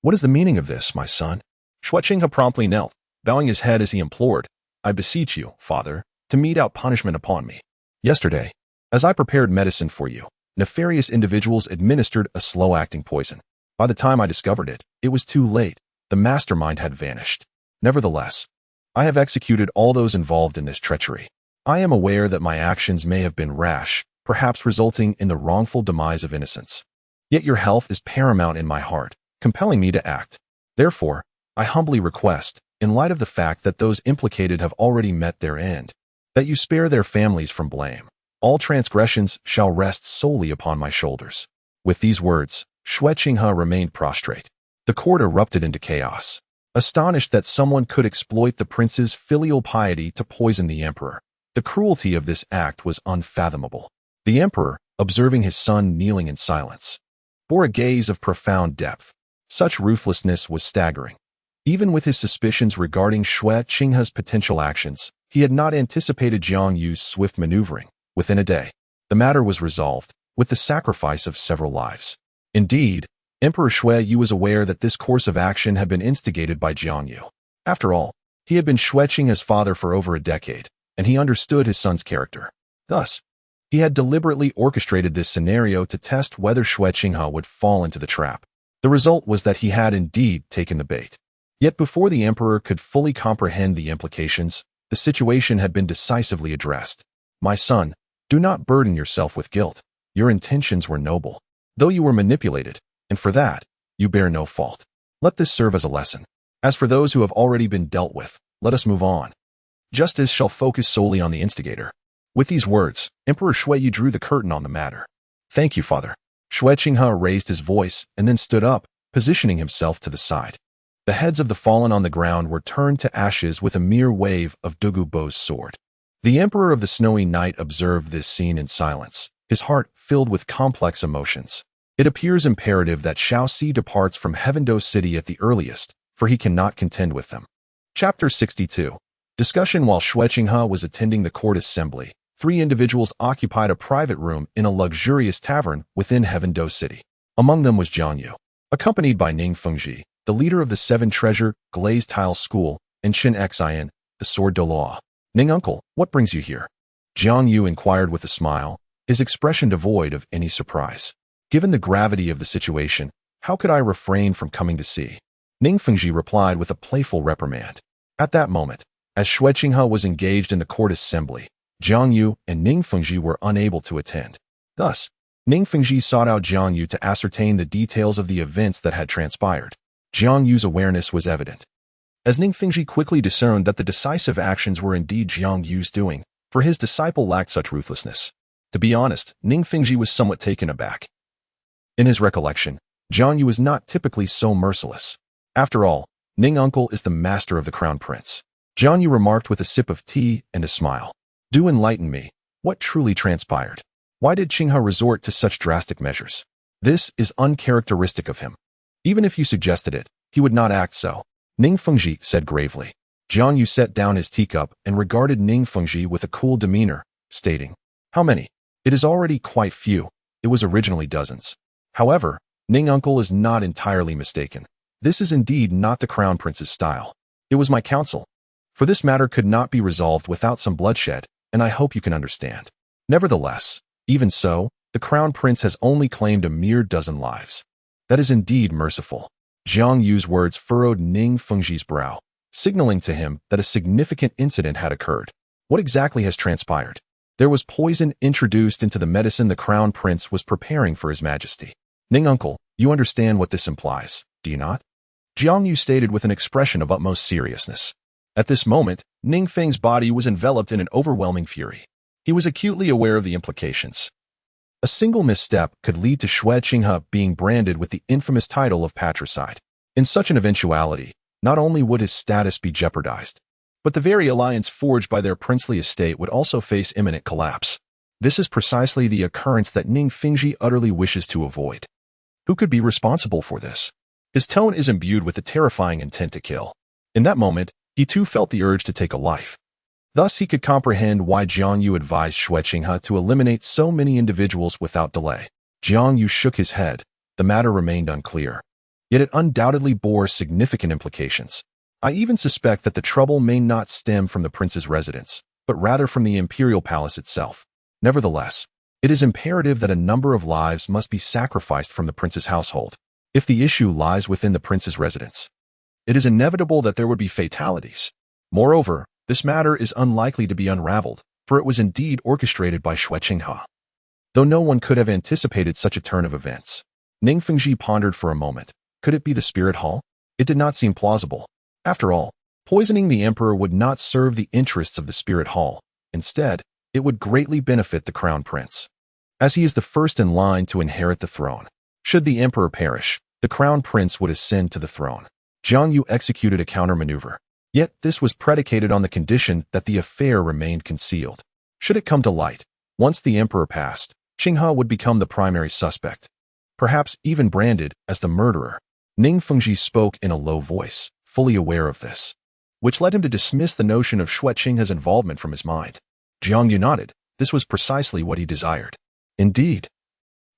Speaker 1: "What is the meaning of this, my son?" Xue Qinghe promptly knelt, bowing his head as he implored, "I beseech you, father, to mete out punishment upon me. Yesterday, as I prepared medicine for you, nefarious individuals administered a slow-acting poison. By the time I discovered it, it was too late. The mastermind had vanished. Nevertheless, I have executed all those involved in this treachery. I am aware that my actions may have been rash, perhaps resulting in the wrongful demise of innocents. Yet your health is paramount in my heart, compelling me to act. Therefore, I humbly request, in light of the fact that those implicated have already met their end, that you spare their families from blame. All transgressions shall rest solely upon my shoulders." With these words, Xue Qinghe remained prostrate. The court erupted into chaos, astonished that someone could exploit the prince's filial piety to poison the emperor. The cruelty of this act was unfathomable. The emperor, observing his son kneeling in silence, bore a gaze of profound depth. Such ruthlessness was staggering. Even with his suspicions regarding Xue Qinghe's potential actions, he had not anticipated Jiang Yu's swift maneuvering. Within a day, the matter was resolved, with the sacrifice of several lives. Indeed, Emperor Xue Yu was aware that this course of action had been instigated by Jiang Yu. After all, he had been Xue Qinghe's father for over a decade, and he understood his son's character. Thus, he had deliberately orchestrated this scenario to test whether Xue Qinghe would fall into the trap. The result was that he had indeed taken the bait. Yet before the emperor could fully comprehend the implications, the situation had been decisively addressed. "My son, do not burden yourself with guilt. Your intentions were noble, though you were manipulated, and for that, you bear no fault. Let this serve as a lesson. As for those who have already been dealt with, let us move on. Justice shall focus solely on the instigator." With these words, Emperor Xue Yi drew the curtain on the matter. "Thank you, father." Xue Qinghe raised his voice and then stood up, positioning himself to the side. The heads of the fallen on the ground were turned to ashes with a mere wave of Douluo's sword. The Emperor of the Snowy Night observed this scene in silence, his heart filled with complex emotions. It appears imperative that Shaoxi departs from Heavendou City at the earliest, for he cannot contend with them. Chapter 62. Discussion. While Xue Qinghe was attending the court assembly, 3 individuals occupied a private room in a luxurious tavern within Heavendou City. Among them was Jiang Yu, accompanied by Ning Fengji, the leader of the 7 Treasure Glazed Tile School, and Qin Renxue, the Sword Douluo. "Ning uncle, what brings you here?" Jiang Yu inquired with a smile, his expression devoid of any surprise. "Given the gravity of the situation, how could I refrain from coming to see?" Ning Fengji replied with a playful reprimand. At that moment, as Xue Qinghe was engaged in the court assembly, Jiang Yu and Ning Fengji were unable to attend. Thus, Ning Fengji sought out Jiang Yu to ascertain the details of the events that had transpired. Jiang Yu's awareness was evident, as Ning Fengji quickly discerned that the decisive actions were indeed Jiang Yu's doing, for his disciple lacked such ruthlessness. To be honest, Ning Fengji was somewhat taken aback. In his recollection, Jiang Yu was not typically so merciless. After all, Ning Uncle is the master of the Crown Prince. Jiang Yu remarked with a sip of tea and a smile. Do enlighten me. What truly transpired? Why did Qinghe resort to such drastic measures? This is uncharacteristic of him. Even if you suggested it, he would not act so, Ning Fengji said gravely. Jiang Yu set down his teacup and regarded Ning Fengji with a cool demeanor, stating, How many? It is already quite few. It was originally dozens. However, Ning Uncle is not entirely mistaken. This is indeed not the Crown Prince's style. It was my counsel. For this matter could not be resolved without some bloodshed, and I hope you can understand. Nevertheless, even so, the Crown Prince has only claimed a mere dozen lives. That is indeed merciful. Jiang Yu's words furrowed Ning Fengji's brow, signaling to him that a significant incident had occurred. What exactly has transpired? There was poison introduced into the medicine the Crown Prince was preparing for His Majesty. Ning Uncle, you understand what this implies, do you not? Jiang Yu stated with an expression of utmost seriousness. At this moment, Ning Feng's body was enveloped in an overwhelming fury. He was acutely aware of the implications. A single misstep could lead to Xue Qinghe being branded with the infamous title of patricide. In such an eventuality, not only would his status be jeopardized, but the very alliance forged by their princely estate would also face imminent collapse. This is precisely the occurrence that Ning Fengji utterly wishes to avoid. Who could be responsible for this? His tone is imbued with the terrifying intent to kill. In that moment, he too felt the urge to take a life. Thus, he could comprehend why Jiang Yu advised Xue Qinghe to eliminate so many individuals without delay. Jiang Yu shook his head. The matter remained unclear. Yet it undoubtedly bore significant implications. I even suspect that the trouble may not stem from the prince's residence, but rather from the imperial palace itself. Nevertheless, it is imperative that a number of lives must be sacrificed from the prince's household. If the issue lies within the prince's residence, it is inevitable that there would be fatalities. Moreover, this matter is unlikely to be unraveled, for it was indeed orchestrated by Xue Qinghe. Though no one could have anticipated such a turn of events, Ning Fengji pondered for a moment. Could it be the spirit hall? It did not seem plausible. After all, poisoning the emperor would not serve the interests of the spirit hall. Instead, it would greatly benefit the crown prince, as he is the first in line to inherit the throne. Should the emperor perish, the crown prince would ascend to the throne. Jiang Yu executed a countermaneuver. Yet this was predicated on the condition that the affair remained concealed. Should it come to light, once the emperor passed, Qinghe would become the primary suspect, perhaps even branded as the murderer. Ning Fengji spoke in a low voice, fully aware of this, which led him to dismiss the notion of Xue Qinghe's involvement from his mind. Jiang Yu nodded. This was precisely what he desired. Indeed.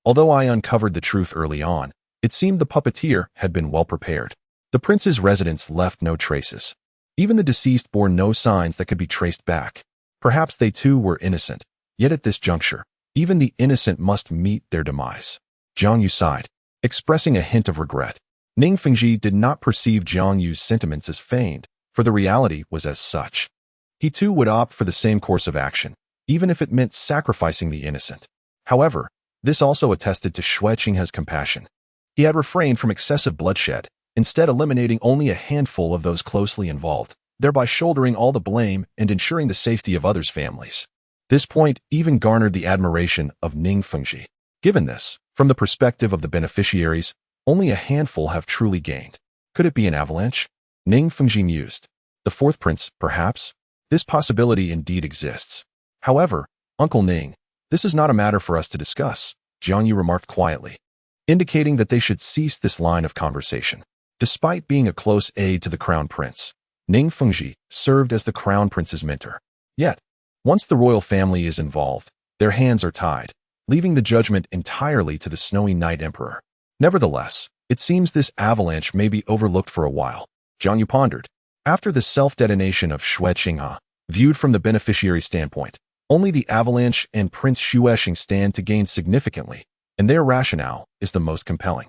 Speaker 1: Although I uncovered the truth early on, it seemed the puppeteer had been well prepared. The prince's residence left no traces. Even the deceased bore no signs that could be traced back. Perhaps they too were innocent. Yet at this juncture, even the innocent must meet their demise. Jiang Yu sighed, expressing a hint of regret. Ning Fengji did not perceive Jiang Yu's sentiments as feigned, for the reality was as such. He too would opt for the same course of action, even if it meant sacrificing the innocent. However, this also attested to Xue Qinghe's compassion. He had refrained from excessive bloodshed, instead eliminating only a handful of those closely involved, thereby shouldering all the blame and ensuring the safety of others' families. This point even garnered the admiration of Ning Fengji. Given this, from the perspective of the beneficiaries, only a handful have truly gained. Could it be an avalanche? Ning Fengji mused. The fourth prince, perhaps? This possibility indeed exists. However, Uncle Ning, this is not a matter for us to discuss, Jiang Yu remarked quietly, indicating that they should cease this line of conversation. Despite being a close aide to the crown prince, Ning Fengji served as the crown prince's mentor. Yet, once the royal family is involved, their hands are tied, leaving the judgment entirely to the snowy night emperor. Nevertheless, it seems this avalanche may be overlooked for a while. Jiang Yu pondered. After the self-detonation of Xue Qinghe, viewed from the beneficiary standpoint, only the avalanche and Prince Xue Qinghe stand to gain significantly, and their rationale is the most compelling.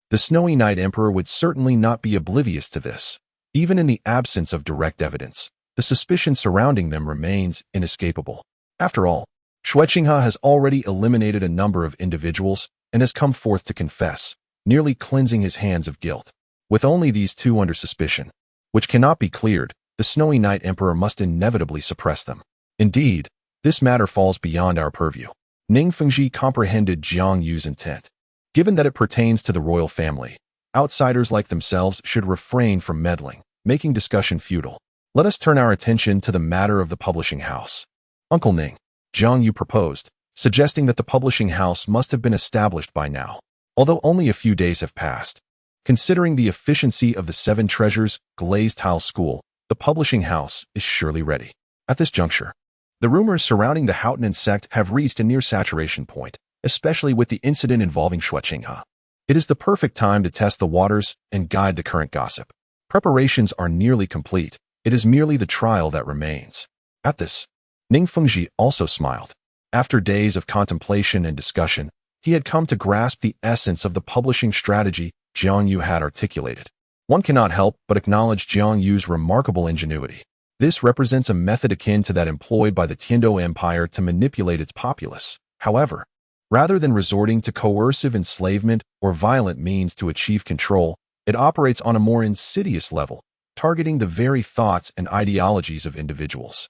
Speaker 1: The snowy night emperor would certainly not be oblivious to this. Even in the absence of direct evidence, the suspicion surrounding them remains inescapable. After all, Xue Qinghe has already eliminated a number of individuals and has come forth to confess, nearly cleansing his hands of guilt. With only these two under suspicion, which cannot be cleared, the Snowy Night Emperor must inevitably suppress them. Indeed, this matter falls beyond our purview. Ning Fengji comprehended Jiang Yu's intent. Given that it pertains to the royal family, outsiders like themselves should refrain from meddling, making discussion futile. Let us turn our attention to the matter of the publishing house. Uncle Ning, Jiang Yu proposed, suggesting that the publishing house must have been established by now, although only a few days have passed. Considering the efficiency of the Seven Treasures glazed tile school, the publishing house is surely ready. At this juncture, the rumors surrounding the Houghton sect have reached a near saturation point, especially with the incident involving Xue Qinghe. It is the perfect time to test the waters and guide the current gossip. Preparations are nearly complete. It is merely the trial that remains. At this, Ning Fengji also smiled. After days of contemplation and discussion, he had come to grasp the essence of the publishing strategy Jiang Yu had articulated. One cannot help but acknowledge Jiang Yu's remarkable ingenuity. This represents a method akin to that employed by the Tiandou Empire to manipulate its populace. However, rather than resorting to coercive enslavement or violent means to achieve control, it operates on a more insidious level, targeting the very thoughts and ideologies of individuals.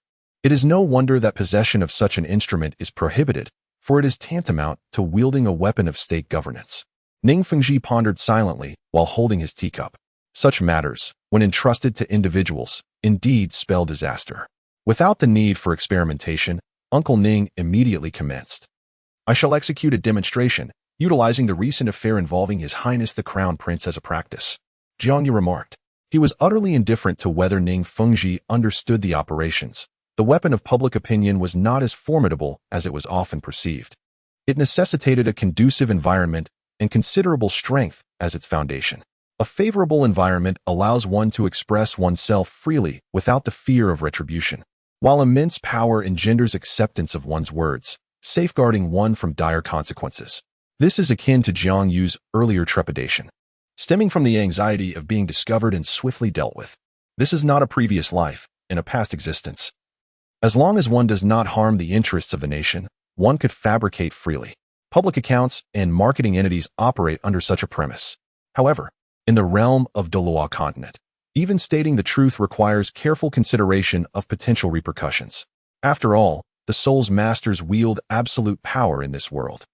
Speaker 1: It is no wonder that possession of such an instrument is prohibited, for it is tantamount to wielding a weapon of state governance. Ning Fengji pondered silently while holding his teacup. Such matters, when entrusted to individuals, indeed spell disaster. Without the need for experimentation, Uncle Ning immediately commenced. I shall execute a demonstration, utilizing the recent affair involving His Highness the Crown Prince as a practice. Jiang Yu remarked. He was utterly indifferent to whether Ning Fengji understood the operations. The weapon of public opinion was not as formidable as it was often perceived. It necessitated a conducive environment and considerable strength as its foundation. A favorable environment allows one to express oneself freely without the fear of retribution, while immense power engenders acceptance of one's words, safeguarding one from dire consequences. This is akin to Jiang Yu's earlier trepidation, stemming from the anxiety of being discovered and swiftly dealt with. This is not a previous life, in a past existence. As long as one does not harm the interests of the nation, one could fabricate freely. Public accounts and marketing entities operate under such a premise. However, in the realm of Douluo Continent, even stating the truth requires careful consideration of potential repercussions. After all, the soul's masters wield absolute power in this world.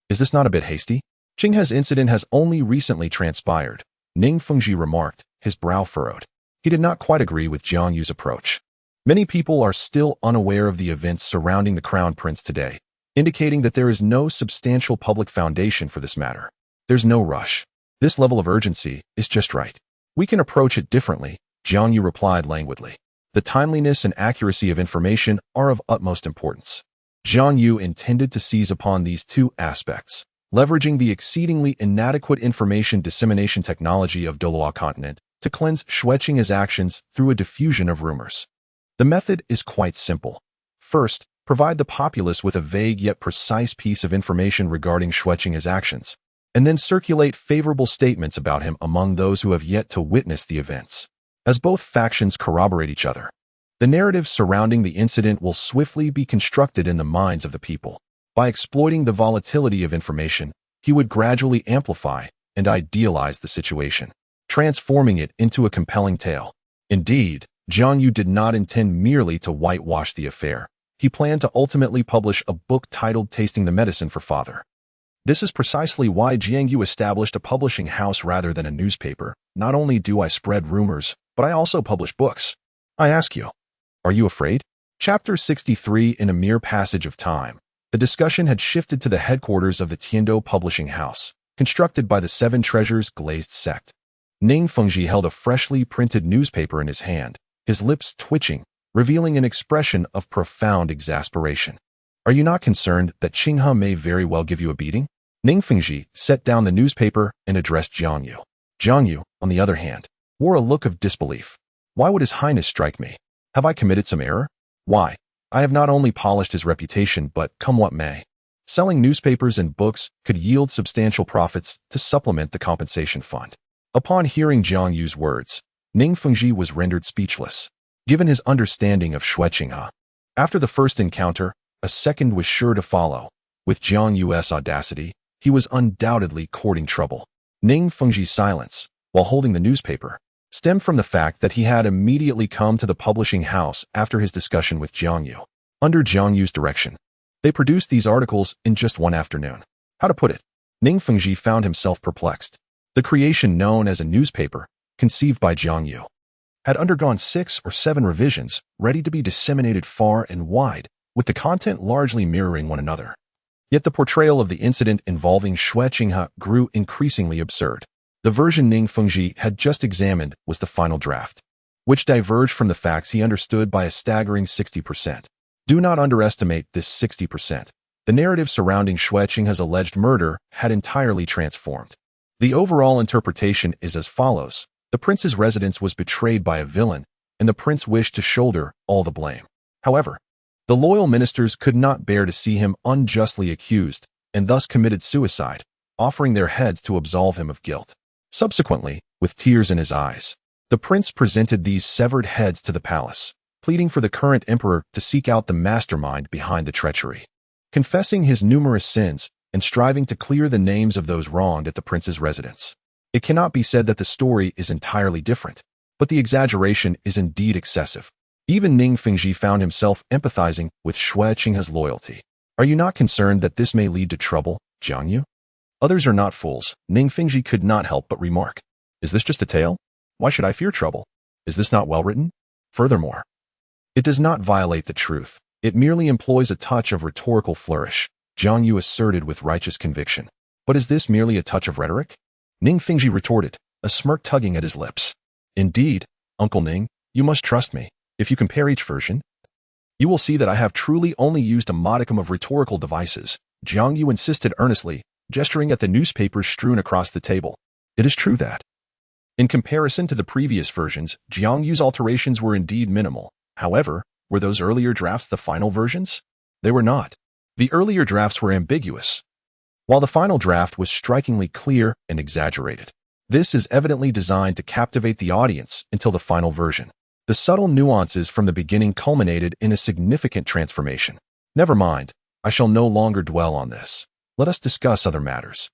Speaker 1: Is this not a bit hasty? Qinghe's incident has only recently transpired, Ning Fengji remarked, his brow furrowed. He did not quite agree with Jiang Yu's approach. Many people are still unaware of the events surrounding the Crown Prince today, indicating that there is no substantial public foundation for this matter. There's no rush. This level of urgency is just right. We can approach it differently, Jiang Yu replied languidly. The timeliness and accuracy of information are of utmost importance. Jiang Yu intended to seize upon these two aspects, leveraging the exceedingly inadequate information dissemination technology of Douluo Continent to cleanse Xue Qinghe's actions through a diffusion of rumors. The method is quite simple. First, provide the populace with a vague yet precise piece of information regarding Xue Qinghe's actions, and then circulate favorable statements about him among those who have yet to witness the events. As both factions corroborate each other, the narrative surrounding the incident will swiftly be constructed in the minds of the people. By exploiting the volatility of information, he would gradually amplify and idealize the situation, transforming it into a compelling tale. Indeed, Jiang Yu did not intend merely to whitewash the affair. He planned to ultimately publish a book titled Tasting the Medicine for Father. This is precisely why Jiang Yu established a publishing house rather than a newspaper. Not only do I spread rumors, but I also publish books. I ask you, are you afraid? Chapter 63. In a mere passage of time, the discussion had shifted to the headquarters of the Tiandou publishing house, constructed by the Seven Treasures glazed sect. Ning Fengji held a freshly printed newspaper in his hand, his lips twitching, revealing an expression of profound exasperation. Are you not concerned that Qinghe may very well give you a beating? Ning Fengji set down the newspaper and addressed Jiang Yu. Jiang Yu, on the other hand, wore a look of disbelief. Why would His Highness strike me? Have I committed some error? Why, I have not only polished his reputation, but come what may. Selling newspapers and books could yield substantial profits to supplement the compensation fund. Upon hearing Jiang Yu's words, Ning Fengji was rendered speechless. Given his understanding of Xue Qinghe, after the first encounter, a second was sure to follow. With Jiang Yu's audacity, he was undoubtedly courting trouble. Ning Fengji's silence, while holding the newspaper, stemmed from the fact that he had immediately come to the publishing house after his discussion with Jiang Yu. Under Jiang Yu's direction, they produced these articles in just one afternoon. How to put it? Ning Fengji found himself perplexed. The creation known as a newspaper, conceived by Jiang Yu, had undergone 6 or 7 revisions, ready to be disseminated far and wide, with the content largely mirroring one another. Yet the portrayal of the incident involving Xue Qinghe grew increasingly absurd. The version Ning Fengji had just examined was the final draft, which diverged from the facts he understood by a staggering 60%. Do not underestimate this 60%. The narrative surrounding Xue Qinghe's alleged murder had entirely transformed. The overall interpretation is as follows. The prince's residence was betrayed by a villain, and the prince wished to shoulder all the blame. However, the loyal ministers could not bear to see him unjustly accused, and thus committed suicide, offering their heads to absolve him of guilt. Subsequently, with tears in his eyes, the prince presented these severed heads to the palace, pleading for the current emperor to seek out the mastermind behind the treachery. Confessing his numerous sins and striving to clear the names of those wronged at the prince's residence. It cannot be said that the story is entirely different, but the exaggeration is indeed excessive. Even Ning Fengji found himself empathizing with Xue Qinghe's loyalty. Are you not concerned that this may lead to trouble, Jiang Yu? Others are not fools, Ning Fengji could not help but remark. Is this just a tale? Why should I fear trouble? Is this not well written? Furthermore, it does not violate the truth. It merely employs a touch of rhetorical flourish, Jiang Yu asserted with righteous conviction. But is this merely a touch of rhetoric? Ning Fengji retorted, a smirk tugging at his lips. Indeed, Uncle Ning, you must trust me. If you compare each version, you will see that I have truly only used a modicum of rhetorical devices, Jiang Yu insisted earnestly, gesturing at the newspapers strewn across the table. It is true that, in comparison to the previous versions, Jiang Yu's alterations were indeed minimal. However, were those earlier drafts the final versions? They were not. The earlier drafts were ambiguous, while the final draft was strikingly clear and exaggerated. This is evidently designed to captivate the audience until the final version. The subtle nuances from the beginning culminated in a significant transformation. Never mind, I shall no longer dwell on this. Let us discuss other matters.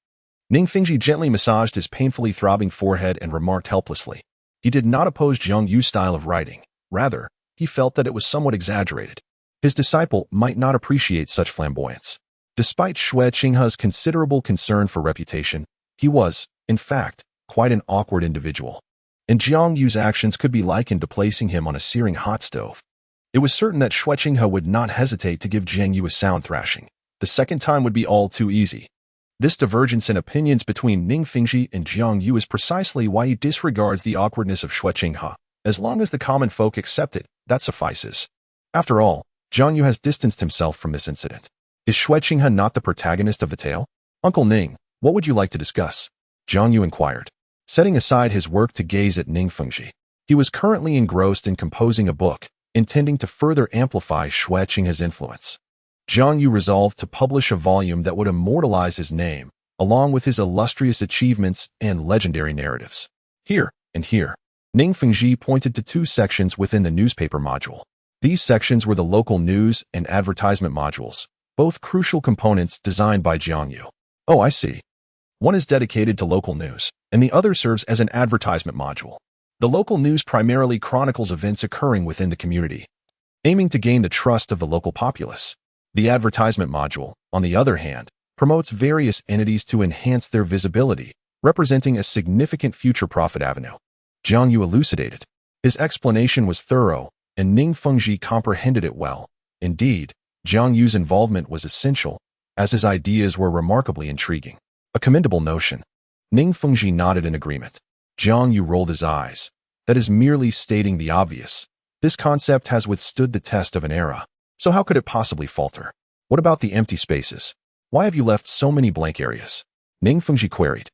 Speaker 1: Ning Fengji gently massaged his painfully throbbing forehead and remarked helplessly. He did not oppose Jiang Yu's style of writing. Rather, he felt that it was somewhat exaggerated. His disciple might not appreciate such flamboyance. Despite Xue Qinghe's considerable concern for reputation, he was, in fact, quite an awkward individual. And Jiang Yu's actions could be likened to placing him on a searing hot stove. It was certain that Xue Qinghe would not hesitate to give Jiang Yu a sound thrashing. The second time would be all too easy. This divergence in opinions between Ning Fengji and Jiang Yu is precisely why he disregards the awkwardness of Xue Qinghe. As long as the common folk accept it, that suffices. After all, Jiang Yu has distanced himself from this incident. Is Xue Qinghe not the protagonist of the tale? Uncle Ning, what would you like to discuss? Jiang Yu inquired, setting aside his work to gaze at Ning Fengji. He was currently engrossed in composing a book, intending to further amplify Xue Qinghe's influence. Jiang Yu resolved to publish a volume that would immortalize his name, along with his illustrious achievements and legendary narratives. Here and here, Ning Fengji pointed to 2 sections within the newspaper module. These sections were the local news and advertisement modules, both crucial components designed by Jiang Yu. Oh, I see. One is dedicated to local news, and the other serves as an advertisement module. The local news primarily chronicles events occurring within the community, aiming to gain the trust of the local populace. The advertisement module, on the other hand, promotes various entities to enhance their visibility, representing a significant future profit avenue. Jiang Yu elucidated. His explanation was thorough, and Ning Fengji comprehended it well. Indeed, Jiang Yu's involvement was essential, as his ideas were remarkably intriguing. A commendable notion. Ning Fengji nodded in agreement. Jiang Yu rolled his eyes. That is merely stating the obvious. This concept has withstood the test of an era. So how could it possibly falter? What about the empty spaces? Why have you left so many blank areas? Ning Fengji queried,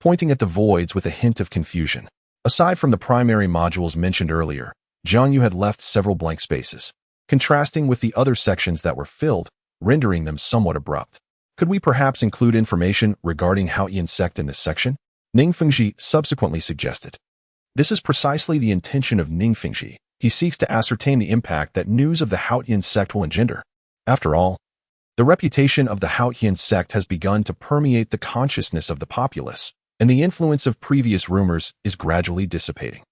Speaker 1: pointing at the voids with a hint of confusion. Aside from the primary modules mentioned earlier, Jiang Yu had left several blank spaces, contrasting with the other sections that were filled, rendering them somewhat abrupt. Could we perhaps include information regarding Haotian sect in this section? Ning Fengji subsequently suggested. This is precisely the intention of Ning Fengji. He seeks to ascertain the impact that news of the Haotian sect will engender. After all, the reputation of the Haotian sect has begun to permeate the consciousness of the populace, and the influence of previous rumors is gradually dissipating.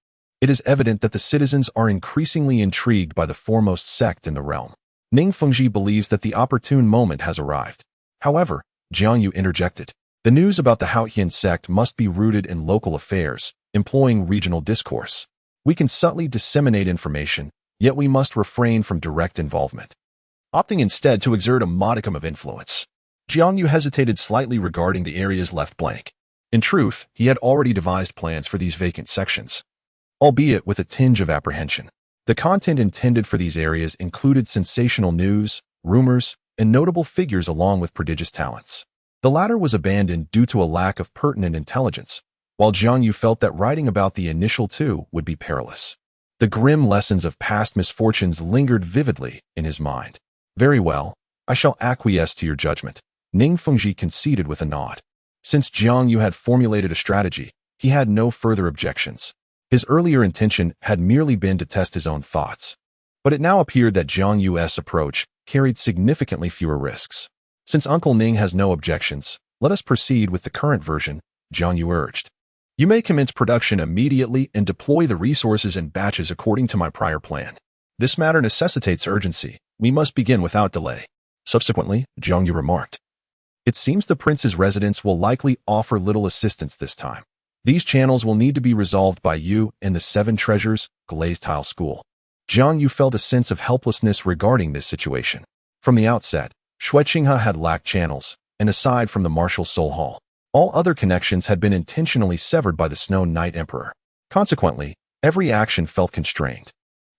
Speaker 1: It is evident that the citizens are increasingly intrigued by the foremost sect in the realm. Ning Fengji believes that the opportune moment has arrived. However, Jiang Yu interjected, the news about the Haotian sect must be rooted in local affairs, employing regional discourse. We can subtly disseminate information, yet we must refrain from direct involvement, opting instead to exert a modicum of influence. Jiang Yu hesitated slightly regarding the areas left blank. In truth, he had already devised plans for these vacant sections, albeit with a tinge of apprehension. The content intended for these areas included sensational news, rumors, and notable figures along with prodigious talents. The latter was abandoned due to a lack of pertinent intelligence, while Jiang Yu felt that writing about the initial two would be perilous. The grim lessons of past misfortunes lingered vividly in his mind. Very well, I shall acquiesce to your judgment, Ning Fengji conceded with a nod. Since Jiang Yu had formulated a strategy, he had no further objections. His earlier intention had merely been to test his own thoughts, but it now appeared that Jiang Yu's approach carried significantly fewer risks. Since Uncle Ning has no objections, let us proceed with the current version, Jiang Yu urged. You may commence production immediately and deploy the resources in batches according to my prior plan. This matter necessitates urgency. We must begin without delay. Subsequently, Jiang Yu remarked, it seems the prince's residence will likely offer little assistance this time. These channels will need to be resolved by you and the Seven Treasures Glazed Tile School. Jiang Yu felt a sense of helplessness regarding this situation. From the outset, Xue Qinghe had lacked channels, and aside from the Martial Soul Hall, all other connections had been intentionally severed by the Snow Knight Emperor. Consequently, every action felt constrained.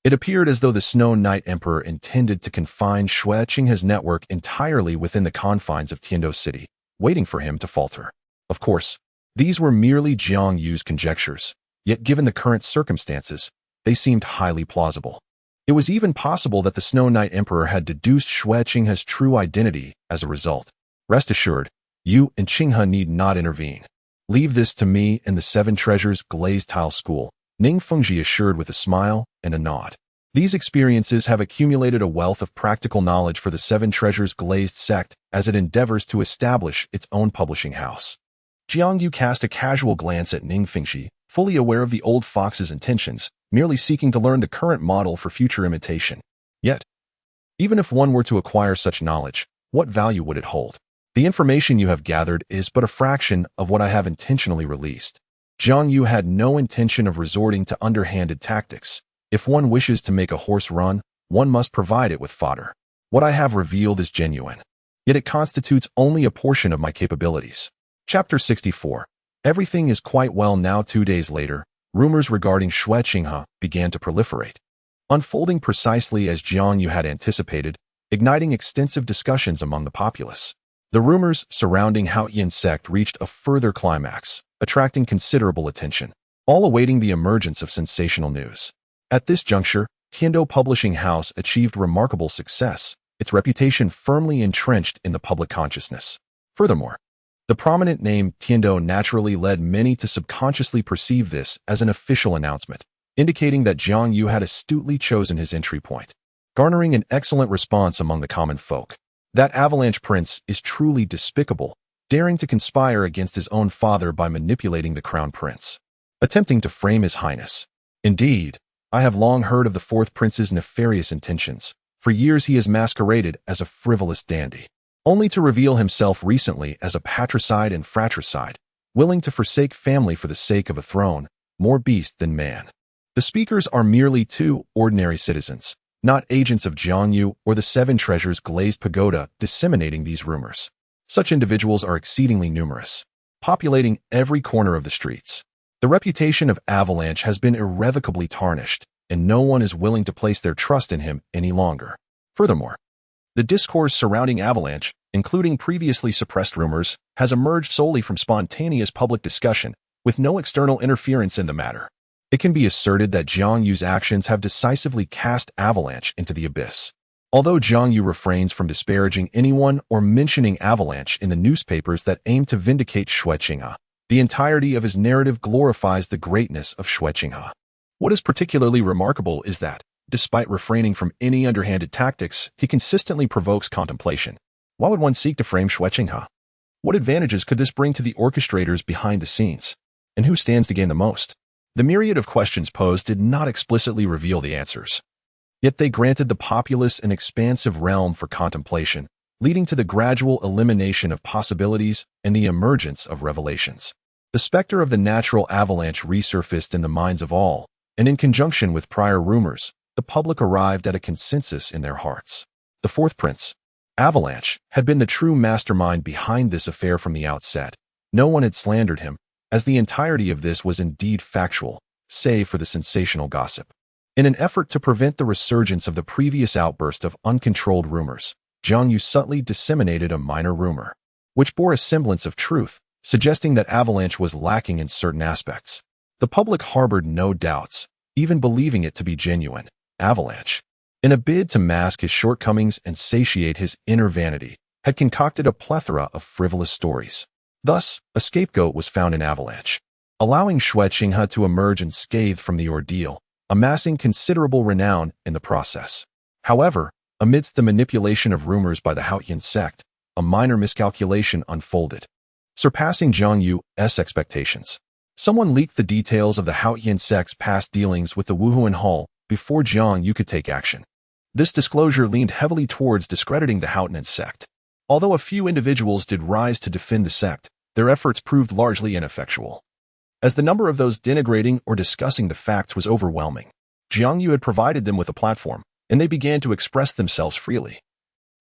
Speaker 1: It appeared as though the Snow Knight Emperor intended to confine Xue Qinghe's network entirely within the confines of Tiandou City, waiting for him to falter. Of course, these were merely Jiang Yu's conjectures, yet given the current circumstances, they seemed highly plausible. It was even possible that the Snow Knight Emperor had deduced Xue Qinghe's true identity as a result. Rest assured, you and Qinghe need not intervene. Leave this to me and the Seven Treasures Glazed Tile School, Ning Fengji assured with a smile and a nod. These experiences have accumulated a wealth of practical knowledge for the Seven Treasures Glazed sect as it endeavors to establish its own publishing house. Jiang Yu cast a casual glance at Ning Fengji, fully aware of the old fox's intentions, merely seeking to learn the current model for future imitation. Yet, even if one were to acquire such knowledge, what value would it hold? The information you have gathered is but a fraction of what I have intentionally released. Jiang Yu had no intention of resorting to underhanded tactics. If one wishes to make a horse run, one must provide it with fodder. What I have revealed is genuine, yet it constitutes only a portion of my capabilities. Chapter 64. Everything is quite well now. 2 days later, rumors regarding Xue Qinghe began to proliferate, unfolding precisely as Jiang Yu had anticipated, igniting extensive discussions among the populace. The rumors surrounding Haotian sect reached a further climax, attracting considerable attention, all awaiting the emergence of sensational news. At this juncture, Tiandou Publishing House achieved remarkable success, its reputation firmly entrenched in the public consciousness. Furthermore, the prominent name Tiandou naturally led many to subconsciously perceive this as an official announcement, indicating that Jiang Yu had astutely chosen his entry point, garnering an excellent response among the common folk. That avalanche prince is truly despicable, daring to conspire against his own father by manipulating the crown prince, attempting to frame his highness. Indeed, I have long heard of the fourth prince's nefarious intentions. For years he has masqueraded as a frivolous dandy, only to reveal himself recently as a patricide and fratricide, willing to forsake family for the sake of a throne, more beast than man. The speakers are merely two ordinary citizens, not agents of Jiang Yu or the Seven Treasures Glazed Pagoda disseminating these rumors. Such individuals are exceedingly numerous, populating every corner of the streets. The reputation of Avalanche has been irrevocably tarnished, and no one is willing to place their trust in him any longer. Furthermore, the discourse surrounding Avalanche, including previously suppressed rumors, has emerged solely from spontaneous public discussion, with no external interference in the matter. It can be asserted that Jiang Yu's actions have decisively cast Avalanche into the abyss. Although Jiang Yu refrains from disparaging anyone or mentioning Avalanche in the newspapers that aim to vindicate Xue Qinghe, the entirety of his narrative glorifies the greatness of Xue Qinghe. What is particularly remarkable is that, Despite refraining from any underhanded tactics, he consistently provokes contemplation. Why would one seek to frame Xue Qinghe? What advantages could this bring to the orchestrators behind the scenes? And who stands to gain the most? The myriad of questions posed did not explicitly reveal the answers. Yet they granted the populace an expansive realm for contemplation, leading to the gradual elimination of possibilities and the emergence of revelations. The specter of the natural avalanche resurfaced in the minds of all, and in conjunction with prior rumors, the public arrived at a consensus in their hearts. The fourth prince, Avalanche, had been the true mastermind behind this affair from the outset. No one had slandered him, as the entirety of this was indeed factual, save for the sensational gossip. In an effort to prevent the resurgence of the previous outburst of uncontrolled rumors, Jiang Yu subtly disseminated a minor rumor, which bore a semblance of truth, suggesting that Avalanche was lacking in certain aspects. The public harbored no doubts, even believing it to be genuine. Avalanche, in a bid to mask his shortcomings and satiate his inner vanity, had concocted a plethora of frivolous stories. Thus, a scapegoat was found in Avalanche, allowing Xue Qinghe to emerge unscathed from the ordeal, amassing considerable renown in the process. However, amidst the manipulation of rumors by the Haotian sect, a minor miscalculation unfolded, surpassing Jiang Yu's expectations. Someone leaked the details of the Haotian sect's past dealings with the Wuhuan Hall before Jiang Yu could take action. This disclosure leaned heavily towards discrediting the Haotian sect. Although a few individuals did rise to defend the sect, their efforts proved largely ineffectual, as the number of those denigrating or discussing the facts was overwhelming. Jiang Yu had provided them with a platform, and they began to express themselves freely,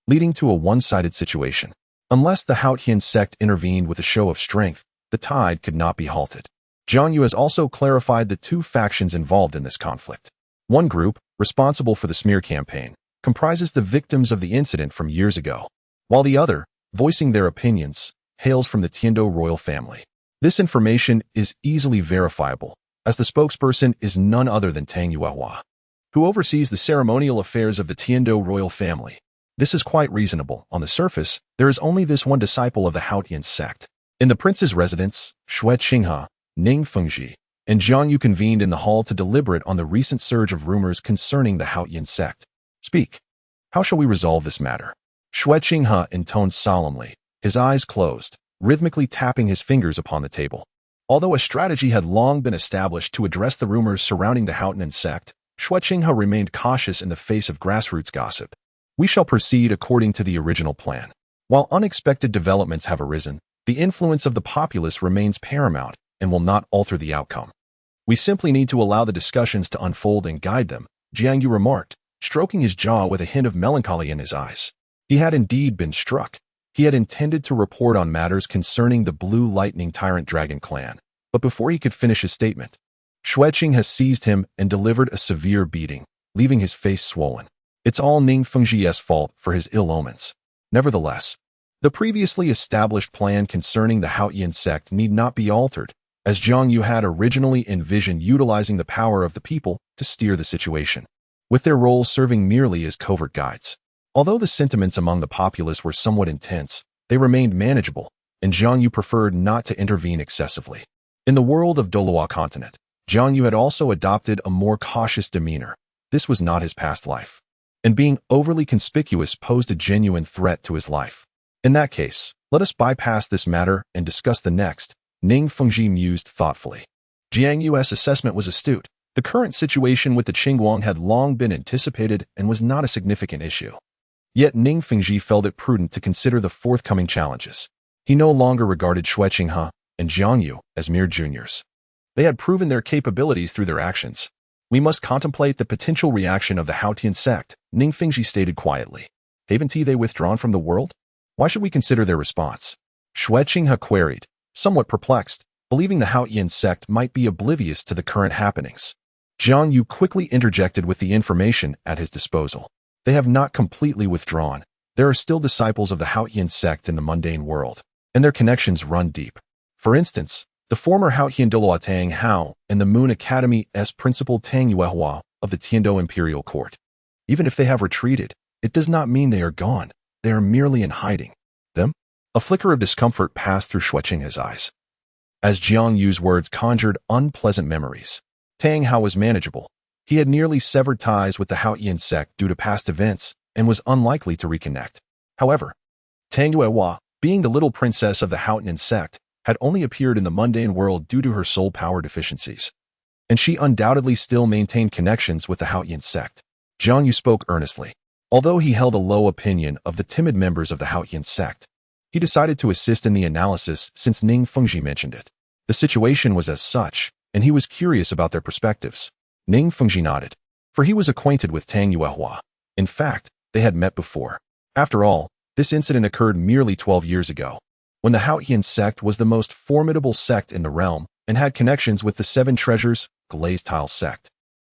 Speaker 1: leading to a one-sided situation. Unless the Haotian sect intervened with a show of strength, the tide could not be halted. Jiang Yu has also clarified the two factions involved in this conflict. One group, responsible for the smear campaign, comprises the victims of the incident from years ago, while the other, voicing their opinions, hails from the Tiandou royal family. This information is easily verifiable, as the spokesperson is none other than Tang Yuehua, who oversees the ceremonial affairs of the Tiandou royal family. This is quite reasonable. On the surface, there is only this one disciple of the Haotian sect. In the prince's residence, Xue Qinghe, Ning Fengji, and Jiang Yu convened in the hall to deliberate on the recent surge of rumors concerning the Haotian sect. Speak. How shall we resolve this matter? Xue Qinghe intoned solemnly, his eyes closed, rhythmically tapping his fingers upon the table. Although a strategy had long been established to address the rumors surrounding the Haotian sect, Xue Qinghe remained cautious in the face of grassroots gossip. We shall proceed according to the original plan. While unexpected developments have arisen, the influence of the populace remains paramount and will not alter the outcome. We simply need to allow the discussions to unfold and guide them, Jiang Yu remarked, stroking his jaw with a hint of melancholy in his eyes. He had indeed been struck. He had intended to report on matters concerning the Blue Lightning Tyrant Dragon clan, but before he could finish his statement, Xue Qinghe seized him and delivered a severe beating, leaving his face swollen. It's all Ning Fengji's fault for his ill omens. Nevertheless, the previously established plan concerning the Haotian sect need not be altered, as Jiang Yu had originally envisioned utilizing the power of the people to steer the situation, with their roles serving merely as covert guides. Although the sentiments among the populace were somewhat intense, they remained manageable, and Jiang Yu preferred not to intervene excessively. In the world of Douluo Continent, Jiang Yu had also adopted a more cautious demeanor. This was not his past life, and being overly conspicuous posed a genuine threat to his life. In that case, let us bypass this matter and discuss the next, Ning Fengji mused thoughtfully. Jiang Yu's assessment was astute. The current situation with the Qingguang had long been anticipated and was not a significant issue. Yet Ning Fengji felt it prudent to consider the forthcoming challenges. He no longer regarded Xue Qinghe and Jiang Yu as mere juniors. They had proven their capabilities through their actions. We must contemplate the potential reaction of the Haotian sect, Ning Fengji stated quietly. Haven't they withdrawn from the world? Why should we consider their response? Xue Qinghe queried, somewhat perplexed, believing the Haotian sect might be oblivious to the current happenings. Jiang Yu quickly interjected with the information at his disposal. They have not completely withdrawn. There are still disciples of the Haotian sect in the mundane world, and their connections run deep. For instance, the former Haotian Douluo Tang Hao and the Moon Academy's principal Tang Yuehua of the Tiandou Imperial Court. Even if they have retreated, it does not mean they are gone. They are merely in hiding. Them? A flicker of discomfort passed through Xue Qinghe's eyes, as Jiang Yu's words conjured unpleasant memories. Tang Hao was manageable, He had nearly severed ties with the Haotian sect due to past events and was unlikely to reconnect. However, Tang Yuehua, being the little princess of the Haotian sect, had only appeared in the mundane world due to her soul power deficiencies, and she undoubtedly still maintained connections with the Haotian sect. Jiang Yu spoke earnestly. Although he held a low opinion of the timid members of the Haotian sect, he decided to assist in the analysis since Ning Fengji mentioned it. The situation was as such, and he was curious about their perspectives. Ning Fengji nodded, for he was acquainted with Tang Yuehua. In fact, they had met before. After all, this incident occurred merely 12 years ago, when the Haotian sect was the most formidable sect in the realm and had connections with the Seven Treasures glazed tile sect.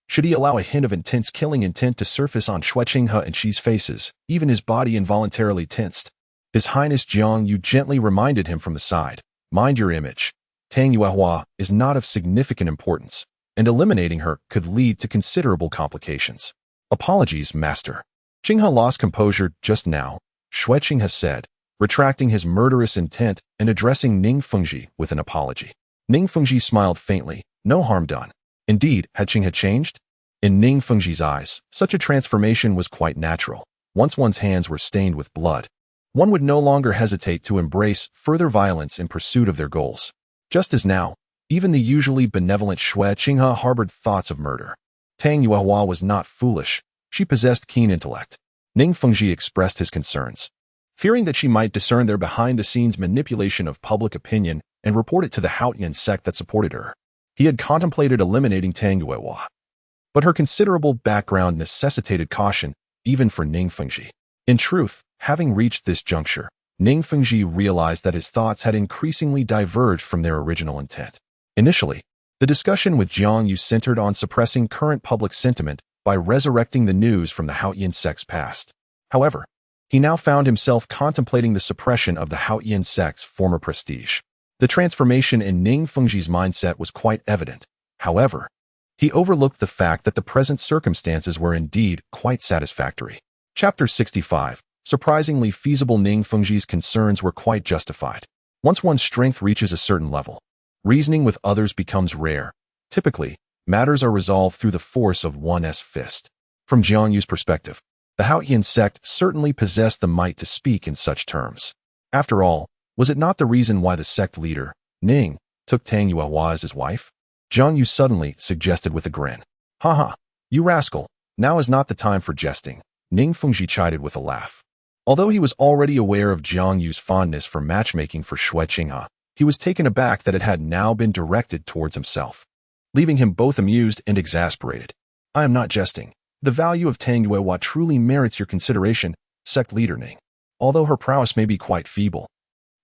Speaker 1: Should he allow a hint of intense killing intent to surface on Xue Qinghe and Xi's faces, even his body involuntarily tensed? His Highness Jiang Yu gently reminded him from the side, "Mind your image. Tang Yuehua is not of significant importance, and eliminating her could lead to considerable complications." "Apologies, Master." Qinghe lost composure just now, Xue Qinghe said, retracting his murderous intent and addressing Ning Fengji with an apology. Ning Fengji smiled faintly, no harm done. Indeed, had Qinghe changed? In Ning Fengji's eyes, such a transformation was quite natural. Once one's hands were stained with blood, one would no longer hesitate to embrace further violence in pursuit of their goals. Just as now, even the usually benevolent Xue Qinghe harbored thoughts of murder. Tang Yuehua was not foolish. She possessed keen intellect. Ning Fengji expressed his concerns, fearing that she might discern their behind-the-scenes manipulation of public opinion and report it to the Haotian sect that supported her. He had contemplated eliminating Tang Yuehua, but her considerable background necessitated caution, even for Ning Fengji. In truth, having reached this juncture, Ning Fengji realized that his thoughts had increasingly diverged from their original intent. Initially, the discussion with Jiang Yu centered on suppressing current public sentiment by resurrecting the news from the Haotian sect's past. However, he now found himself contemplating the suppression of the Haotian sect's former prestige. The transformation in Ning Fengji's mindset was quite evident. However, he overlooked the fact that the present circumstances were indeed quite satisfactory. Chapter 65. Surprisingly feasible. Ning Fengji's concerns were quite justified. Once one's strength reaches a certain level, reasoning with others becomes rare. Typically, matters are resolved through the force of one's fist. From Jiang Yu's perspective, the Haotian sect certainly possessed the might to speak in such terms. After all, was it not the reason why the sect leader, Ning, took Tang Yuehua as his wife? Jiang Yu suddenly suggested with a grin. "Haha, you rascal, now is not the time for jesting," Ning Fengji chided with a laugh. Although he was already aware of Jiang Yu's fondness for matchmaking for Xue Qinghe, he was taken aback that it had now been directed towards himself, leaving him both amused and exasperated. "I am not jesting. The value of Tang Yuehua truly merits your consideration, sect leader Ning. Although her prowess may be quite feeble,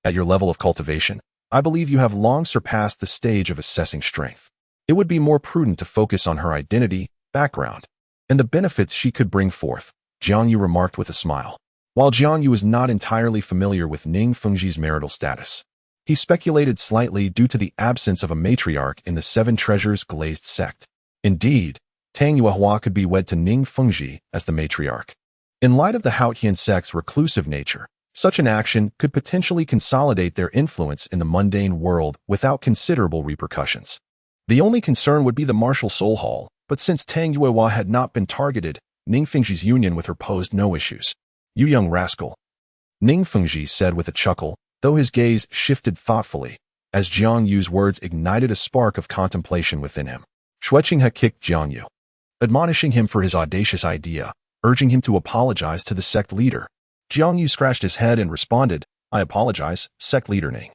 Speaker 1: at your level of cultivation, I believe you have long surpassed the stage of assessing strength. It would be more prudent to focus on her identity, background, and the benefits she could bring forth," Jiang Yu remarked with a smile. While Jiang Yu was not entirely familiar with Ning Fengji's marital status, he speculated slightly due to the absence of a matriarch in the Seven Treasures glazed sect. Indeed, Tang Yuehua could be wed to Ning Fengji as the matriarch. In light of the Haotian sect's reclusive nature, such an action could potentially consolidate their influence in the mundane world without considerable repercussions. The only concern would be the martial soul hall, but since Tang Yuehua had not been targeted, Ning Fengji's union with her posed no issues. "You young rascal," Ning Fengji said with a chuckle, though his gaze shifted thoughtfully, as Jiang Yu's words ignited a spark of contemplation within him. Xue Qinghe kicked Jiang Yu, admonishing him for his audacious idea, urging him to apologize to the sect leader. Jiang Yu scratched his head and responded, "I apologize, sect leader Ning.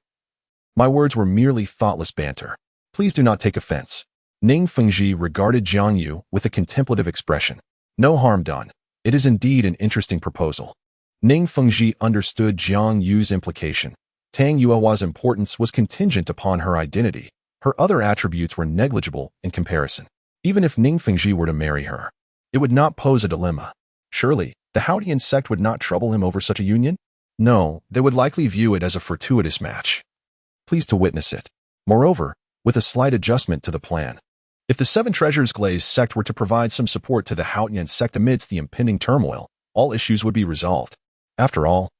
Speaker 1: My words were merely thoughtless banter. Please do not take offense." Ning Fengji regarded Jiang Yu with a contemplative expression. "No harm done. It is indeed an interesting proposal." Ning Fengji understood Jiang Yu's implication. Tang Yuehua's importance was contingent upon her identity. Her other attributes were negligible in comparison. Even if Ning Fengji were to marry her, it would not pose a dilemma. Surely, the Haotian sect would not trouble him over such a union? No, they would likely view it as a fortuitous match. Pleased to witness it. Moreover, with a slight adjustment to the plan, if the Seven Treasures glazed sect were to provide some support to the Haotian sect amidst the impending turmoil, all issues would be resolved. After all,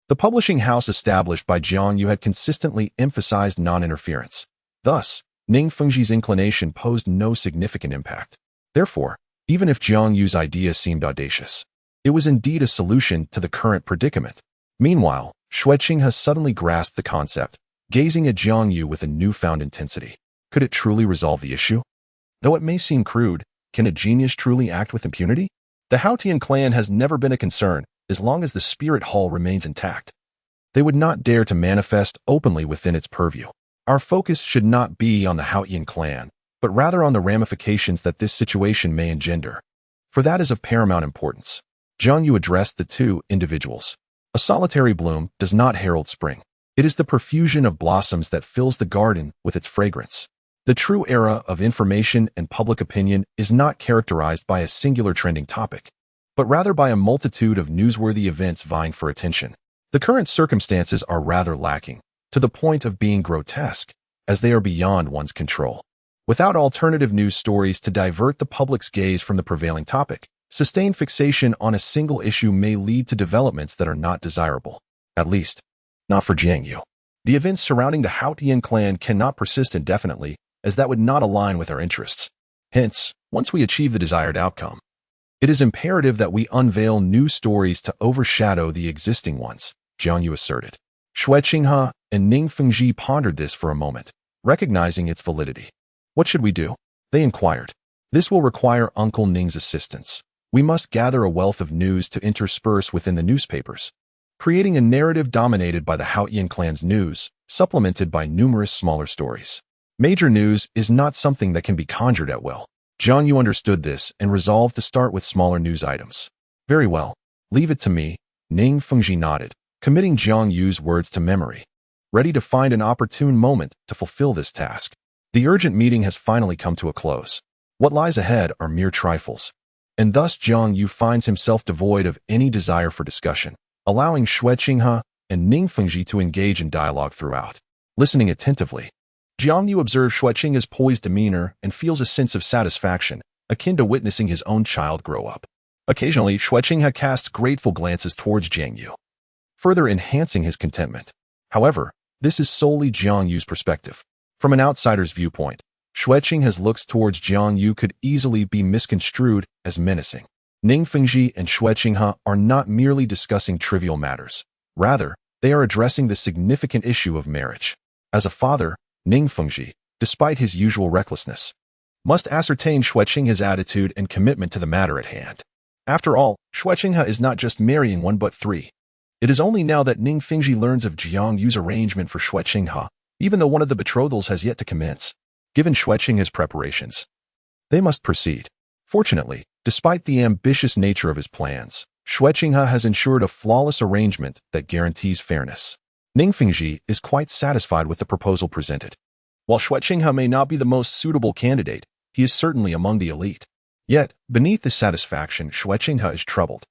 Speaker 1: the publishing house established by Jiang Yu had consistently emphasized non-interference. Thus, Ning Fengji's inclination posed no significant impact. Therefore, even if Jiang Yu's idea seemed audacious, it was indeed a solution to the current predicament. Meanwhile, Xue Qinghe suddenly grasped the concept, gazing at Jiang Yu with a newfound intensity. Could it truly resolve the issue? Though it may seem crude, can a genius truly act with impunity? The Haotian clan has never been a concern, as long as the spirit hall remains intact. They would not dare to manifest openly within its purview. Our focus should not be on the Haotian clan, but rather on the ramifications that this situation may engender. For that is of paramount importance. Jiang Yu addressed the two individuals. A solitary bloom does not herald spring. It is the profusion of blossoms that fills the garden with its fragrance. The true era of information and public opinion is not characterized by a singular trending topic, but rather by a multitude of newsworthy events vying for attention. The current circumstances are rather lacking, to the point of being grotesque, as they are beyond one's control. Without alternative news stories to divert the public's gaze from the prevailing topic, sustained fixation on a single issue may lead to developments that are not desirable. At least, not for Jiang Yu. The events surrounding the Haotian clan cannot persist indefinitely, as that would not align with our interests. Hence, once we achieve the desired outcome, it is imperative that we unveil new stories to overshadow the existing ones, Jiang Yu asserted. Xue Qinghe and Ning Fengji pondered this for a moment, recognizing its validity. What should we do? They inquired. This will require Uncle Ning's assistance. We must gather a wealth of news to intersperse within the newspapers, creating a narrative dominated by the Haotian clan's news, supplemented by numerous smaller stories. Major news is not something that can be conjured at will. Jiang Yu understood this and resolved to start with smaller news items. Very well. Leave it to me, Ning Fengji nodded, committing Jiang Yu's words to memory, ready to find an opportune moment to fulfill this task. The urgent meeting has finally come to a close. What lies ahead are mere trifles, and thus Jiang Yu finds himself devoid of any desire for discussion, allowing Xue Qinghe and Ning Fengji to engage in dialogue throughout. Listening attentively, Jiang Yu observes Xue Qinghe's poised demeanor and feels a sense of satisfaction, akin to witnessing his own child grow up. Occasionally, Xue Qinghe casts grateful glances towards Jiang Yu, further enhancing his contentment. However, this is solely Jiang Yu's perspective. From an outsider's viewpoint, Xue Qinghe's looks towards Jiang Yu could easily be misconstrued as menacing. Ning Fengji and Xue Qinghe are not merely discussing trivial matters. Rather, they are addressing the significant issue of marriage. As a father, Ning Fengji, despite his usual recklessness, must ascertain Xue Qinghe's attitude and commitment to the matter at hand. After all, Xue Qinghe is not just marrying one but three. It is only now that Ning Fengji learns of Jiang Yu's arrangement for Xue Qinghe, even though one of the betrothals has yet to commence. Given Xue Qinghe's preparations, they must proceed. Fortunately, despite the ambitious nature of his plans, Xue Qinghe has ensured a flawless arrangement that guarantees fairness. Ning Fengji is quite satisfied with the proposal presented. While Xue Qinghe may not be the most suitable candidate, he is certainly among the elite. Yet, beneath this satisfaction, Xue Qinghe is troubled.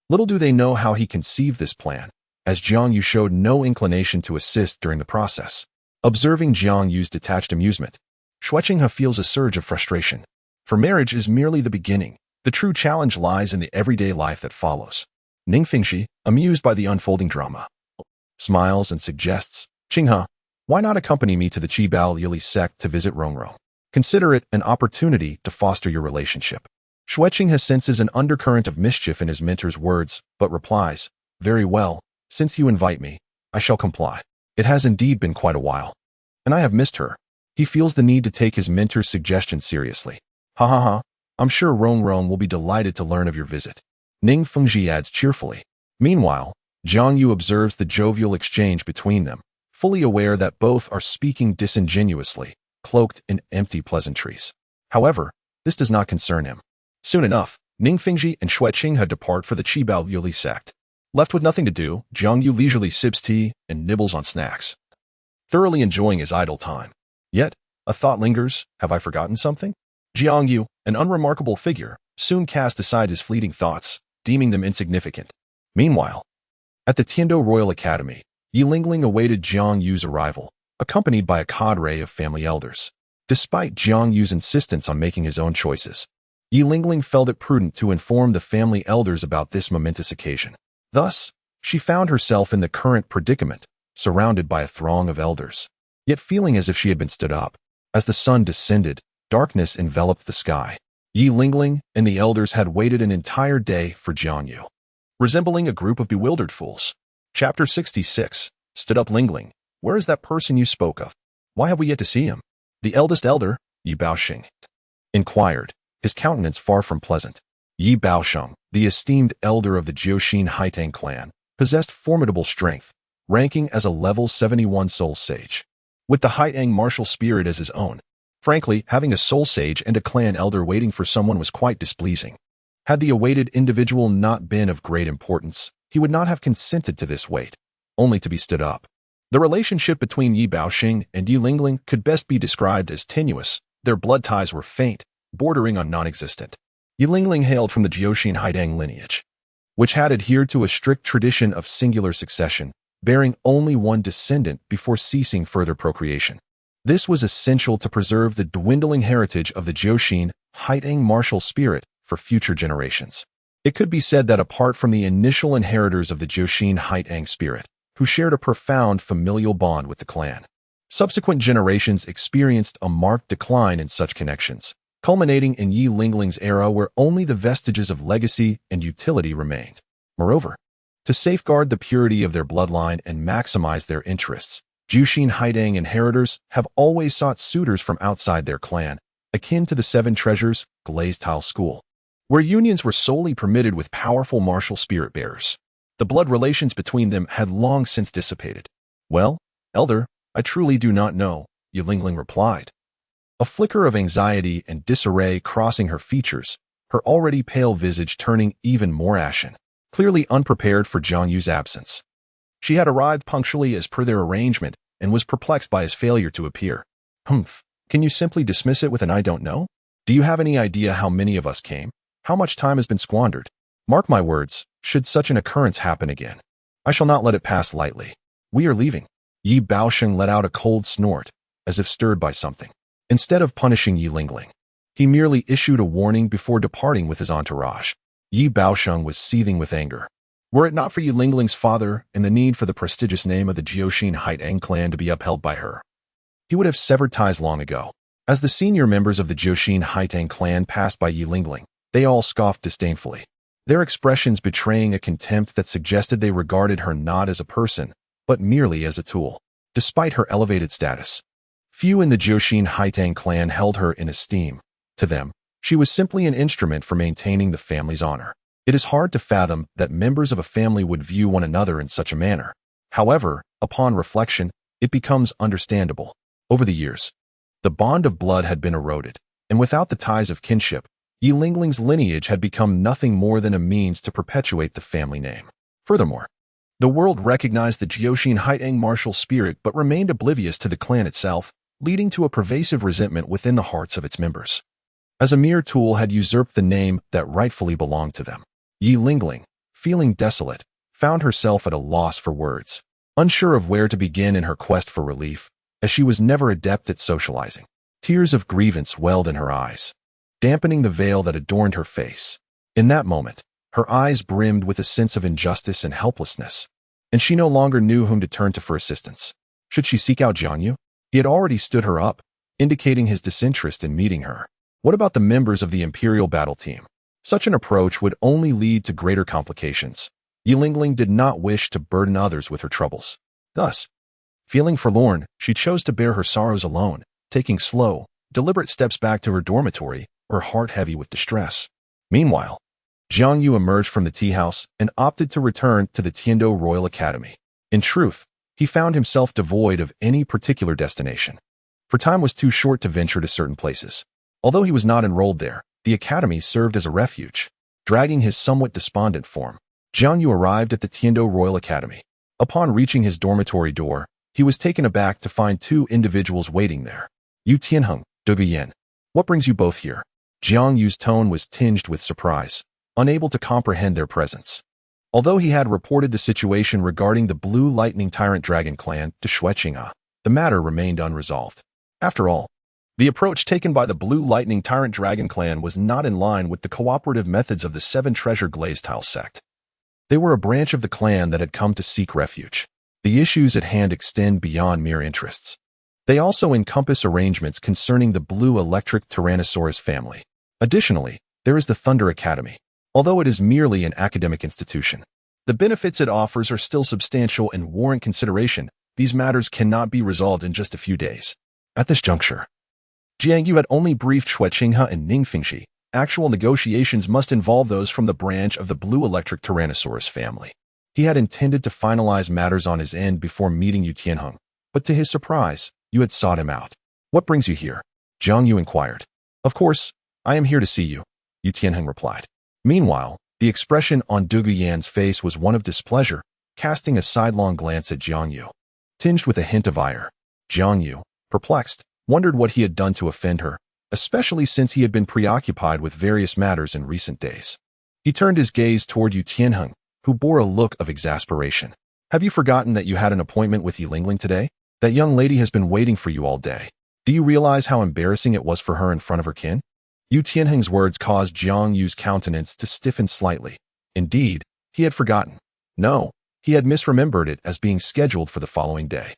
Speaker 1: Little do they know how he conceived this plan, as Jiang Yu showed no inclination to assist during the process. Observing Jiang Yu's detached amusement, Xue Qinghe feels a surge of frustration. For marriage is merely the beginning. The true challenge lies in the everyday life that follows. Ning Fengji, amused by the unfolding drama, smiles and suggests, Qinghe, why not accompany me to the Qibao Yili sect to visit Rongrong? Consider it an opportunity to foster your relationship. Xue Qinghe senses an undercurrent of mischief in his mentor's words, but replies, very well, since you invite me, I shall comply. It has indeed been quite a while, and I have missed her. He feels the need to take his mentor's suggestion seriously. Ha ha ha, I'm sure Rongrong will be delighted to learn of your visit. Ning Fengji adds cheerfully. Meanwhile, Jiang Yu observes the jovial exchange between them, fully aware that both are speaking disingenuously, cloaked in empty pleasantries. However, this does not concern him. Soon enough, Ning Fengji and Xue Qinghe depart for the Qibao Yuli sect. Left with nothing to do, Jiang Yu leisurely sips tea and nibbles on snacks, thoroughly enjoying his idle time. Yet, a thought lingers, have I forgotten something? Jiang Yu, an unremarkable figure, soon cast aside his fleeting thoughts, deeming them insignificant. Meanwhile, at the Tiandou Royal Academy, Yi Lingling awaited Jiang Yu's arrival, accompanied by a cadre of family elders. Despite Jiang Yu's insistence on making his own choices, Yi Lingling felt it prudent to inform the family elders about this momentous occasion. Thus, she found herself in the current predicament, surrounded by a throng of elders, yet feeling as if she had been stood up. As the sun descended, darkness enveloped the sky. Yi Lingling and the elders had waited an entire day for Jiang Yu, resembling a group of bewildered fools. Chapter 66. Stood up Lingling. Where is that person you spoke of? Why have we yet to see him? The eldest elder, Yi Baosheng, inquired, his countenance far from pleasant. Yi Baosheng, the esteemed elder of the Jiuxin Haitang clan, possessed formidable strength, ranking as a level 71 soul sage, with the Haitang martial spirit as his own. Frankly, having a soul sage and a clan elder waiting for someone was quite displeasing. Had the awaited individual not been of great importance, he would not have consented to this wait, only to be stood up. The relationship between Yi Baosheng and Yi Lingling could best be described as tenuous. Their blood ties were faint, bordering on non-existent. Yi Lingling hailed from the Jiuxin Haitang lineage, which had adhered to a strict tradition of singular succession, bearing only one descendant before ceasing further procreation. This was essential to preserve the dwindling heritage of the Jiuxin Haitang martial spirit for future generations. It could be said that apart from the initial inheritors of the Jiuxin Haitang spirit, who shared a profound familial bond with the clan, subsequent generations experienced a marked decline in such connections, culminating in Yi Lingling's era where only the vestiges of legacy and utility remained. Moreover, to safeguard the purity of their bloodline and maximize their interests, Jiuxin Haitang inheritors have always sought suitors from outside their clan, akin to the Seven Treasures glazed tile school, where unions were solely permitted with powerful martial spirit bearers. The blood relations between them had long since dissipated. Well, elder, I truly do not know, Yi Lingling replied, a flicker of anxiety and disarray crossing her features, her already pale visage turning even more ashen, clearly unprepared for Jiang Yu's absence. She had arrived punctually as per their arrangement and was perplexed by his failure to appear. Humph, can you simply dismiss it with an I don't know? Do you have any idea how many of us came? How much time has been squandered? Mark my words, should such an occurrence happen again, I shall not let it pass lightly. We are leaving. Yi Baosheng let out a cold snort, as if stirred by something. Instead of punishing Yi Lingling, he merely issued a warning before departing with his entourage. Yi Baosheng was seething with anger. Were it not for Yi Lingling's father and the need for the prestigious name of the Jiuxin Haitang clan to be upheld by her, he would have severed ties long ago. As the senior members of the Jiuxin Haitang clan passed by Yi Lingling, they all scoffed disdainfully, their expressions betraying a contempt that suggested they regarded her not as a person, but merely as a tool. Despite her elevated status, few in the Jiuxin Haitang clan held her in esteem. To them, she was simply an instrument for maintaining the family's honor. It is hard to fathom that members of a family would view one another in such a manner. However, upon reflection, it becomes understandable. Over the years, the bond of blood had been eroded, and without the ties of kinship, Yi Lingling's lineage had become nothing more than a means to perpetuate the family name. Furthermore, the world recognized the Jiuxin Haitang martial spirit but remained oblivious to the clan itself, leading to a pervasive resentment within the hearts of its members. As a mere tool had usurped the name that rightfully belonged to them. Yi Lingling, feeling desolate, found herself at a loss for words, unsure of where to begin in her quest for relief, as she was never adept at socializing. Tears of grievance welled in her eyes, dampening the veil that adorned her face. In that moment, her eyes brimmed with a sense of injustice and helplessness, and she no longer knew whom to turn to for assistance. Should she seek out Jiang Yu? He had already stood her up, indicating his disinterest in meeting her. What about the members of the Imperial battle team? Such an approach would only lead to greater complications. Yi Lingling did not wish to burden others with her troubles. Thus, feeling forlorn, she chose to bear her sorrows alone, taking slow, deliberate steps back to her dormitory, her heart heavy with distress. Meanwhile, Jiang Yu emerged from the tea house and opted to return to the Tiandou Royal Academy. In truth, he found himself devoid of any particular destination, for time was too short to venture to certain places. Although he was not enrolled there, the academy served as a refuge. Dragging his somewhat despondent form, Jiang Yu arrived at the Tiandou Royal Academy. Upon reaching his dormitory door, he was taken aback to find two individuals waiting there. Yu Tianheng, Douluo Yin. What brings you both here? Jiang Yu's tone was tinged with surprise, unable to comprehend their presence. Although he had reported the situation regarding the Blue Lightning Tyrant Dragon clan to Xue Qinghe, the matter remained unresolved. After all, the approach taken by the Blue Lightning Tyrant Dragon clan was not in line with the cooperative methods of the Seven Treasure Glazed Tile sect. They were a branch of the clan that had come to seek refuge. The issues at hand extend beyond mere interests. They also encompass arrangements concerning the Blue Electric Tyrannosaurus family. Additionally, there is the Thunder Academy. Although it is merely an academic institution, the benefits it offers are still substantial and warrant consideration. These matters cannot be resolved in just a few days. At this juncture, Jiang Yu had only briefed Xue Qinghe and Ning Fingxi. Actual negotiations must involve those from the branch of the Blue Electric Tyrannosaurus family. He had intended to finalize matters on his end before meeting Yu Tianheng, but to his surprise, Yu had sought him out. "What brings you here?" Jiang Yu inquired. "Of course, I am here to see you," Yu Tianheng replied. Meanwhile, the expression on Du Guyan's face was one of displeasure, casting a sidelong glance at Jiang Yu, tinged with a hint of ire. Jiang Yu, perplexed, wondered what he had done to offend her, especially since he had been preoccupied with various matters in recent days. He turned his gaze toward Yu Tianheng, who bore a look of exasperation. "Have you forgotten that you had an appointment with Yi Lingling today? That young lady has been waiting for you all day. Do you realize how embarrassing it was for her in front of her kin?" Yu Tianheng's words caused Jiang Yu's countenance to stiffen slightly. Indeed, he had forgotten. No, he had misremembered it as being scheduled for the following day.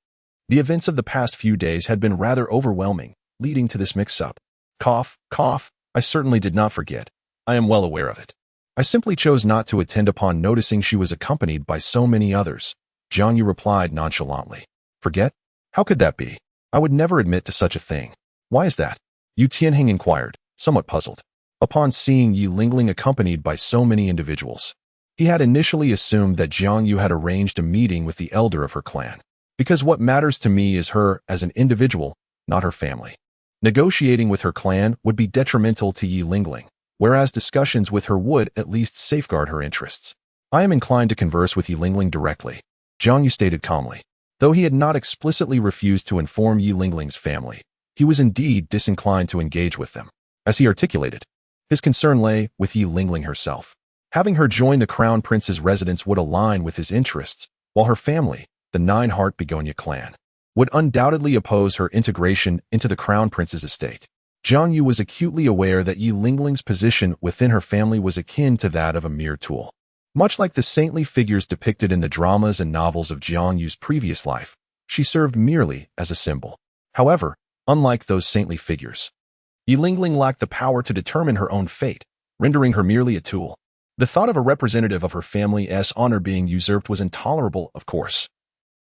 Speaker 1: The events of the past few days had been rather overwhelming, leading to this mix-up. Cough, cough, I certainly did not forget. I am well aware of it. I simply chose not to attend upon noticing she was accompanied by so many others, Jiang Yu replied nonchalantly. "Forget? How could that be? I would never admit to such a thing. Why is that?" Yu Tianheng inquired, somewhat puzzled. Upon seeing Yi Lingling accompanied by so many individuals, he had initially assumed that Jiang Yu had arranged a meeting with the elder of her clan. "Because what matters to me is her as an individual, not her family. Negotiating with her clan would be detrimental to Yi Lingling, whereas discussions with her would at least safeguard her interests. I am inclined to converse with Yi Lingling directly," Jiang Yu stated calmly. Though he had not explicitly refused to inform Yi Lingling's family, he was indeed disinclined to engage with them. As he articulated, his concern lay with Yi Lingling herself. Having her join the Crown Prince's residence would align with his interests, while her family, the Nine-Heart Begonia clan, would undoubtedly oppose her integration into the Crown Prince's estate. Jiang Yu was acutely aware that Yi Lingling's position within her family was akin to that of a mere tool. Much like the saintly figures depicted in the dramas and novels of Jiang Yu's previous life, she served merely as a symbol. However, unlike those saintly figures, Yi Lingling lacked the power to determine her own fate, rendering her merely a tool. The thought of a representative of her family's honor being usurped was intolerable, of course.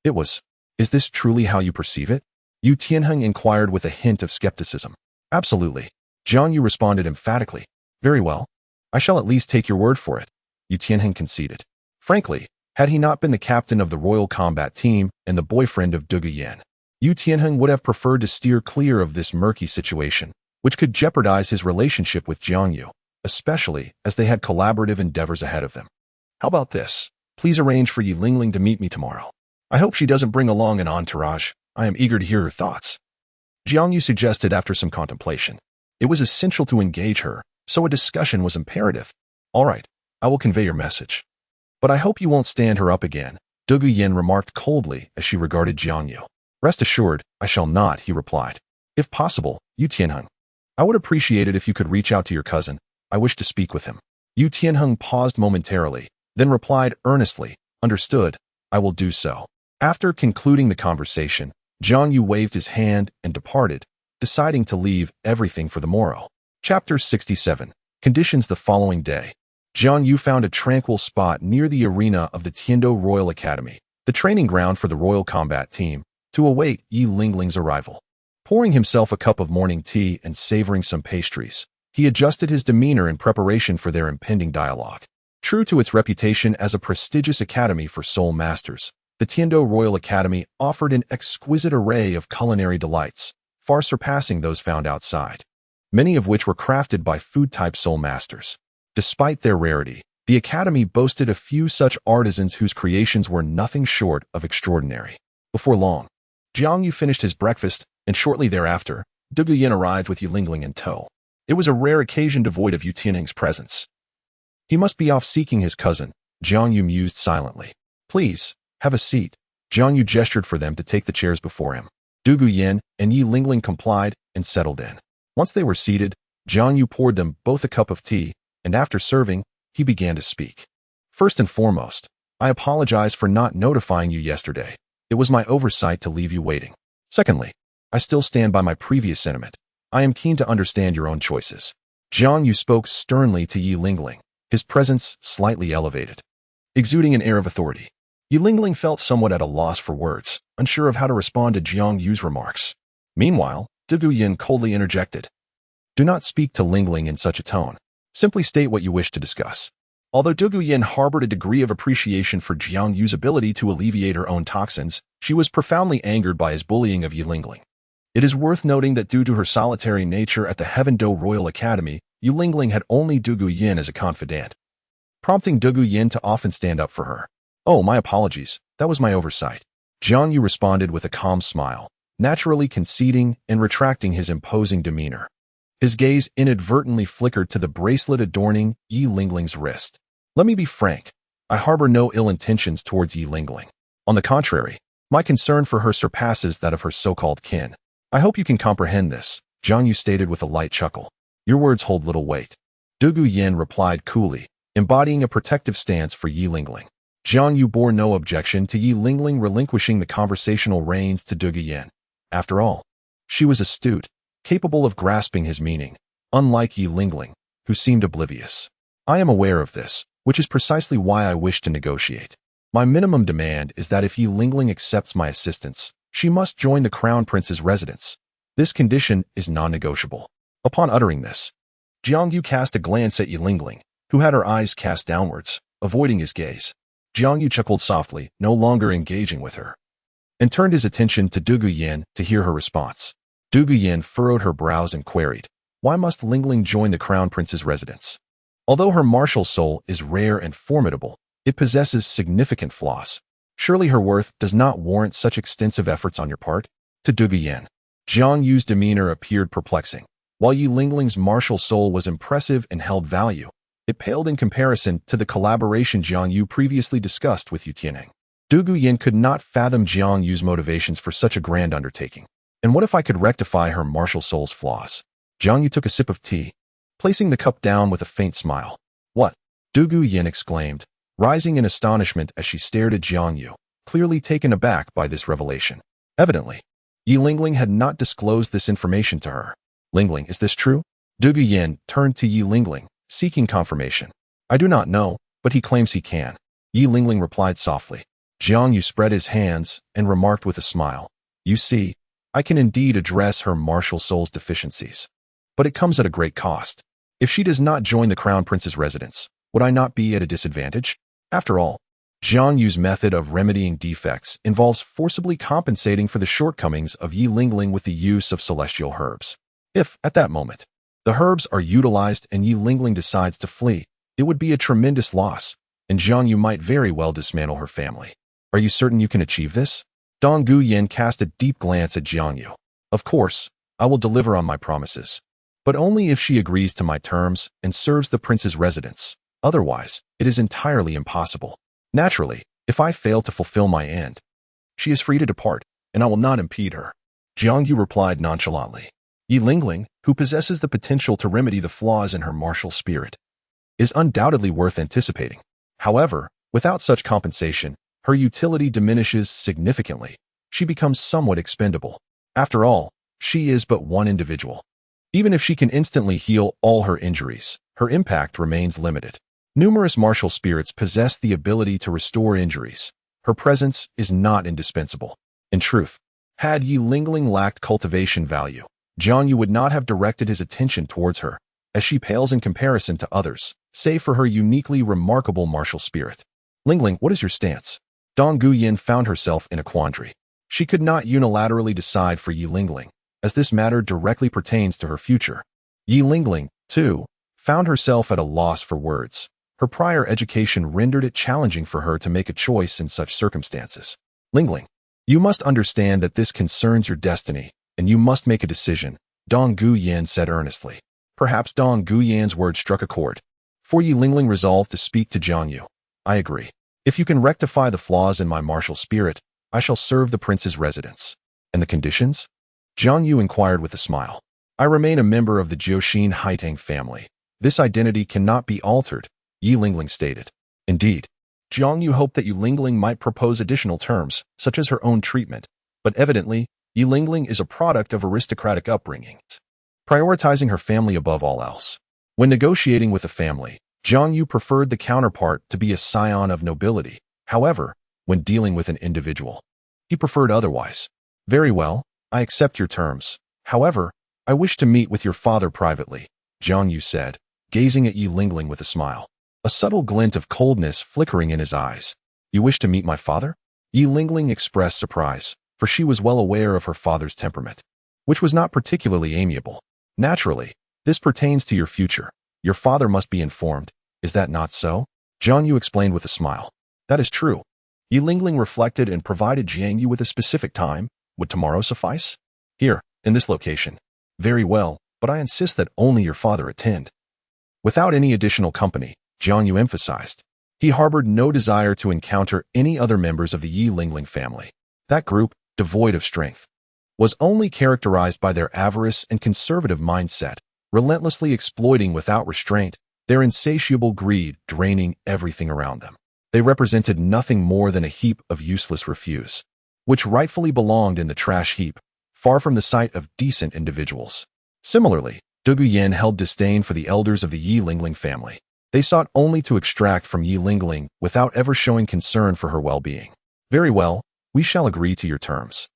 Speaker 1: It was. "Is this truly how you perceive it?" Yu Tianheng inquired with a hint of skepticism. "Absolutely," Jiang Yu responded emphatically. "Very well. I shall at least take your word for it," Yu Tianheng conceded. Frankly, had he not been the captain of the Royal Combat Team and the boyfriend of Du Guyan, Yu Tianheng would have preferred to steer clear of this murky situation, which could jeopardize his relationship with Jiang Yu, especially as they had collaborative endeavors ahead of them. "How about this? Please arrange for Yi Lingling to meet me tomorrow. I hope she doesn't bring along an entourage. I am eager to hear her thoughts," Jiang Yu suggested after some contemplation. It was essential to engage her, so a discussion was imperative. "All right, I will convey your message. But I hope you won't stand her up again," Du Guyan remarked coldly as she regarded Jiang Yu. "Rest assured, I shall not," he replied. "If possible, Yu Tianheng, I would appreciate it if you could reach out to your cousin. I wish to speak with him." Yu Tianheng paused momentarily, then replied earnestly, "Understood, I will do so." After concluding the conversation, Jiang Yu waved his hand and departed, deciding to leave everything for the morrow. Chapter 67. Conditions the following day. Jiang Yu found a tranquil spot near the arena of the Tiandou Royal Academy, the training ground for the Royal Combat Team, to await Yi Lingling's arrival. Pouring himself a cup of morning tea and savoring some pastries, he adjusted his demeanor in preparation for their impending dialogue. True to its reputation as a prestigious academy for soul masters, the Tiandou Royal Academy offered an exquisite array of culinary delights, far surpassing those found outside, many of which were crafted by food-type soul masters. Despite their rarity, the academy boasted a few such artisans whose creations were nothing short of extraordinary. Before long, Jiang Yu finished his breakfast, and shortly thereafter, Du Guyan arrived with Yi Lingling in tow. It was a rare occasion devoid of Yu Tianheng's presence. He must be off seeking his cousin, Jiang Yu mused silently. "Please, have a seat." Jiang Yu gestured for them to take the chairs before him. Du Guyan and Yi Lingling complied and settled in. Once they were seated, Jiang Yu poured them both a cup of tea, and after serving, he began to speak. "First and foremost, I apologize for not notifying you yesterday. It was my oversight to leave you waiting. Secondly, I still stand by my previous sentiment. I am keen to understand your own choices. Jiang Yu spoke sternly to Yi Lingling, his presence slightly elevated, exuding an air of authority. Yi Lingling felt somewhat at a loss for words, unsure of how to respond to Jiang Yu's remarks. Meanwhile, Douluo Yin coldly interjected. Do not speak to Lingling in such a tone. Simply state what you wish to discuss. Although Douluo Yin harbored a degree of appreciation for Jiang Yu's ability to alleviate her own toxins, she was profoundly angered by his bullying of Yi Lingling. It is worth noting that due to her solitary nature at the Heaven-Do Royal Academy, Yi Lingling had only Douluo Yin as a confidant, prompting Douluo Yin to often stand up for her. Oh, my apologies, that was my oversight. Jiang Yu responded with a calm smile, naturally conceding and retracting his imposing demeanor. His gaze inadvertently flickered to the bracelet adorning Yi Lingling's wrist. Let me be frank, I harbor no ill intentions towards Yi Lingling. On the contrary, my concern for her surpasses that of her so-called kin. I hope you can comprehend this, Jiang Yu stated with a light chuckle. Your words hold little weight. Douluo Yin replied coolly, embodying a protective stance for Yi Lingling. Jiang Yu bore no objection to Yi Lingling relinquishing the conversational reins to Douluo Yin. After all, she was astute, capable of grasping his meaning, unlike Yi Lingling, who seemed oblivious. I am aware of this, which is precisely why I wish to negotiate. My minimum demand is that if Yi Lingling accepts my assistance, she must join the Crown Prince's residence. This condition is non-negotiable. Upon uttering this, Jiang Yu cast a glance at Yi Lingling, who had her eyes cast downwards, avoiding his gaze. Jiang Yu chuckled softly, no longer engaging with her, and turned his attention to Douluo Yin to hear her response. Douluo Yin furrowed her brows and queried, why must Lingling join the Crown Prince's residence? Although her martial soul is rare and formidable, it possesses significant flaws. Surely her worth does not warrant such extensive efforts on your part? To Douluo Yin, Jiang Yu's demeanor appeared perplexing. While Yi Lingling's martial soul was impressive and held value, it paled in comparison to the collaboration Jiang Yu previously discussed with Yu Tianning. Douluo Yin could not fathom Jiang Yu's motivations for such a grand undertaking. And what if I could rectify her martial soul's flaws? Jiang Yu took a sip of tea, placing the cup down with a faint smile. What? Douluo Yin exclaimed, rising in astonishment as she stared at Jiang Yu, clearly taken aback by this revelation. Evidently, Yi Lingling had not disclosed this information to her. Lingling, is this true? Douluo Yin turned to Yi Lingling, seeking confirmation. I do not know, but he claims he can. Yi Lingling replied softly. Jiang Yu spread his hands and remarked with a smile. You see, I can indeed address her martial soul's deficiencies. But it comes at a great cost. If she does not join the Crown Prince's residence, would I not be at a disadvantage? After all, Jiang Yu's method of remedying defects involves forcibly compensating for the shortcomings of Yi Lingling with the use of celestial herbs. If, at that moment, the herbs are utilized and Yi Lingling decides to flee, it would be a tremendous loss, and Jiang Yu might very well dismantle her family. Are you certain you can achieve this? Douluo Yin cast a deep glance at Jiang Yu. Of course, I will deliver on my promises, but only if she agrees to my terms and serves the prince's residence. Otherwise, it is entirely impossible. Naturally, if I fail to fulfill my end, she is free to depart, and I will not impede her. Jiang Yu replied nonchalantly. Yi Lingling, who possesses the potential to remedy the flaws in her martial spirit, is undoubtedly worth anticipating. However, without such compensation, her utility diminishes significantly. She becomes somewhat expendable. After all, she is but one individual. Even if she can instantly heal all her injuries, her impact remains limited. Numerous martial spirits possess the ability to restore injuries. Her presence is not indispensable. In truth, had Yi Lingling lacked cultivation value, Jiang Yu would not have directed his attention towards her, as she pales in comparison to others, save for her uniquely remarkable martial spirit. Lingling, what is your stance? Douluo Yin found herself in a quandary. She could not unilaterally decide for Yi Lingling, as this matter directly pertains to her future. Yi Lingling, too, found herself at a loss for words. Her prior education rendered it challenging for her to make a choice in such circumstances. Lingling, you must understand that this concerns your destiny, and you must make a decision, Douluo Yin said earnestly. Perhaps Douluo Yin's words struck a chord, for Yi Lingling resolved to speak to Jiang Yu. I agree. If you can rectify the flaws in my martial spirit, I shall serve the prince's residence. And the conditions? Jiang Yu inquired with a smile. I remain a member of the Jiuxin Haitang family. This identity cannot be altered, Yi Lingling stated. Indeed, Jiang Yu hoped that Yi Lingling might propose additional terms, such as her own treatment, but evidently, Yi Lingling is a product of aristocratic upbringing, prioritizing her family above all else. When negotiating with a family, Jiang Yu preferred the counterpart to be a scion of nobility. However, when dealing with an individual, he preferred otherwise. Very well, I accept your terms. However, I wish to meet with your father privately, Jiang Yu said, gazing at Yi Lingling with a smile, a subtle glint of coldness flickering in his eyes. You wish to meet my father? Yi Lingling expressed surprise, for she was well aware of her father's temperament, which was not particularly amiable. Naturally, this pertains to your future. Your father must be informed. Is that not so? Jiang Yu explained with a smile. That is true. Yi Lingling reflected and provided Jiang Yu with a specific time. Would tomorrow suffice? Here, in this location. Very well, but I insist that only your father attend. Without any additional company, Jiang Yu emphasized. He harbored no desire to encounter any other members of the Yi Lingling family. That group, devoid of strength, was only characterized by their avarice and conservative mindset, relentlessly exploiting without restraint, their insatiable greed draining everything around them. They represented nothing more than a heap of useless refuse, which rightfully belonged in the trash heap, far from the sight of decent individuals. Similarly, Douluo Yin held disdain for the elders of the Yi Lingling family. They sought only to extract from Yi Lingling without ever showing concern for her well-being. Very well, we shall agree to your terms.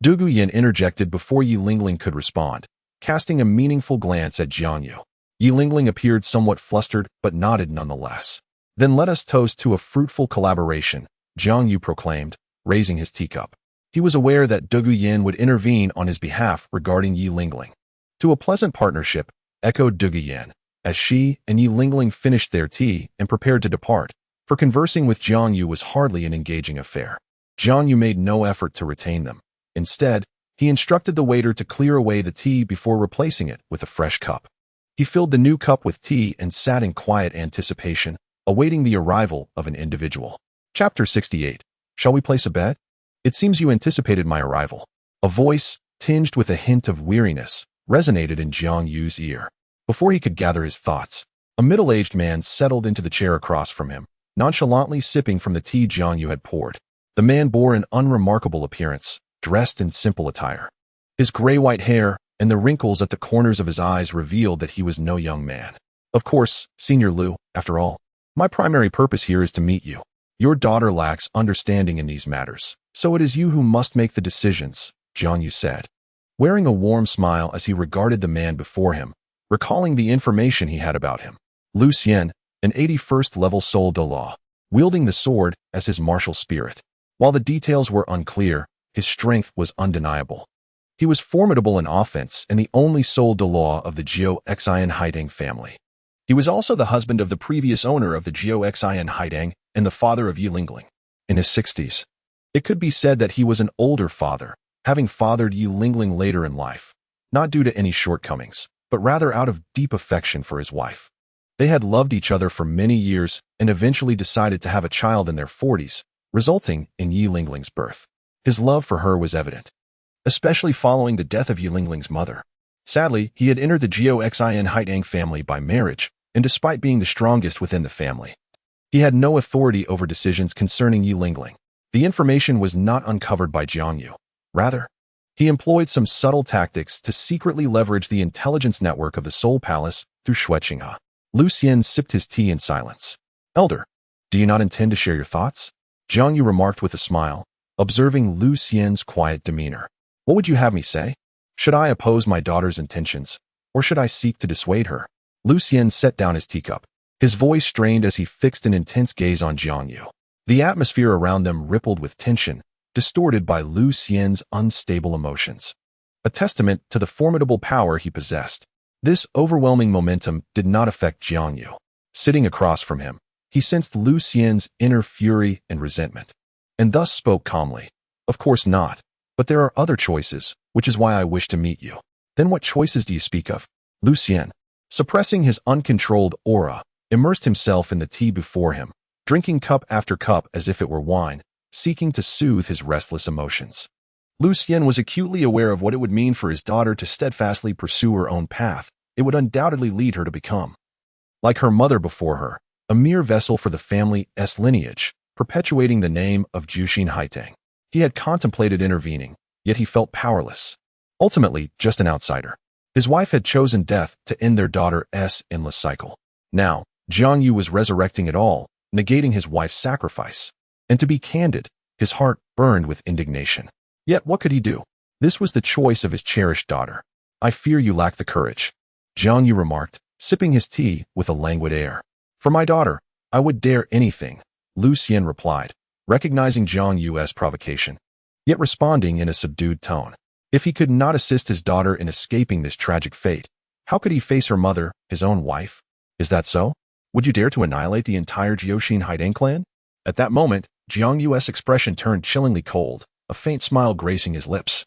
Speaker 1: Douluo Yin interjected before Yi Lingling could respond, casting a meaningful glance at Jiang Yu. Yi Lingling appeared somewhat flustered but nodded nonetheless. Then let us toast to a fruitful collaboration, Jiang Yu proclaimed, raising his teacup. He was aware that Douluo Yin would intervene on his behalf regarding Yi Lingling. To a pleasant partnership, echoed Douluo Yin, as she and Yi Lingling finished their tea and prepared to depart, for conversing with Jiang Yu was hardly an engaging affair. Jiang Yu made no effort to retain them. Instead, he instructed the waiter to clear away the tea before replacing it with a fresh cup. He filled the new cup with tea and sat in quiet anticipation, awaiting the arrival of an individual. Chapter 68. Shall we place a bet? It seems you anticipated my arrival. A voice, tinged with a hint of weariness, resonated in Jiang Yu's ear. Before he could gather his thoughts, a middle-aged man settled into the chair across from him, nonchalantly sipping from the tea Jiang Yu had poured. The man bore an unremarkable appearance, dressed in simple attire. His gray-white hair and the wrinkles at the corners of his eyes revealed that he was no young man. Of course, Senior Liu, after all, my primary purpose here is to meet you. Your daughter lacks understanding in these matters, so it is you who must make the decisions, Jiang Yu said, wearing a warm smile as he regarded the man before him, recalling the information he had about him. Lu Xian, an 81st level soul Douluo, wielding the sword as his martial spirit. While the details were unclear, his strength was undeniable. He was formidable in offense and the only soul Douluo of the Xue Qinghe family. He was also the husband of the previous owner of the Xue Qinghe and the father of Yi Lingling. In his 60s, it could be said that he was an older father, having fathered Yi Lingling later in life, not due to any shortcomings, but rather out of deep affection for his wife. They had loved each other for many years and eventually decided to have a child in their 40s, resulting in Yi Lingling's birth. His love for her was evident, especially following the death of Yi Lingling's mother. Sadly, he had entered the Xue Qinghe family by marriage, and despite being the strongest within the family, he had no authority over decisions concerning Yi Lingling. The information was not uncovered by Jiang Yu. Rather, he employed some subtle tactics to secretly leverage the intelligence network of the Soul Palace through Xue Qinghe. Lu Xian sipped his tea in silence. Elder, do you not intend to share your thoughts? Jiang Yu remarked with a smile, observing Lu Xian's quiet demeanor. What would you have me say? Should I oppose my daughter's intentions, or should I seek to dissuade her? Lu Xian set down his teacup. His voice strained as he fixed an intense gaze on Jiang Yu. The atmosphere around them rippled with tension, distorted by Lu Xian's unstable emotions. A testament to the formidable power he possessed. This overwhelming momentum did not affect Jiang Yu. Sitting across from him, he sensed Lu Xian's inner fury and resentment, and thus spoke calmly. Of course not, but there are other choices, which is why I wish to meet you. Then what choices do you speak of? Lu Xian, suppressing his uncontrolled aura, immersed himself in the tea before him, drinking cup after cup as if it were wine, seeking to soothe his restless emotions. Lu Xian was acutely aware of what it would mean for his daughter to steadfastly pursue her own path. It would undoubtedly lead her to become, like her mother before her, a mere vessel for the family's lineage, perpetuating the name of Jushin Haitang. He had contemplated intervening, yet he felt powerless. Ultimately, just an outsider. His wife had chosen death to end their daughter's endless cycle. Now, Jiang Yu was resurrecting it all, negating his wife's sacrifice. And to be candid, his heart burned with indignation. Yet what could he do? This was the choice of his cherished daughter. I fear you lack the courage, Jiang Yu remarked, sipping his tea with a languid air. For my daughter, I would dare anything, Lu Xian replied, recognizing Jiang Yu's provocation, yet responding in a subdued tone. If he could not assist his daughter in escaping this tragic fate, how could he face her mother, his own wife? Is that so? Would you dare to annihilate the entire Jiuxin Haidang clan? At that moment, Jiang Yu's expression turned chillingly cold, a faint smile gracing his lips.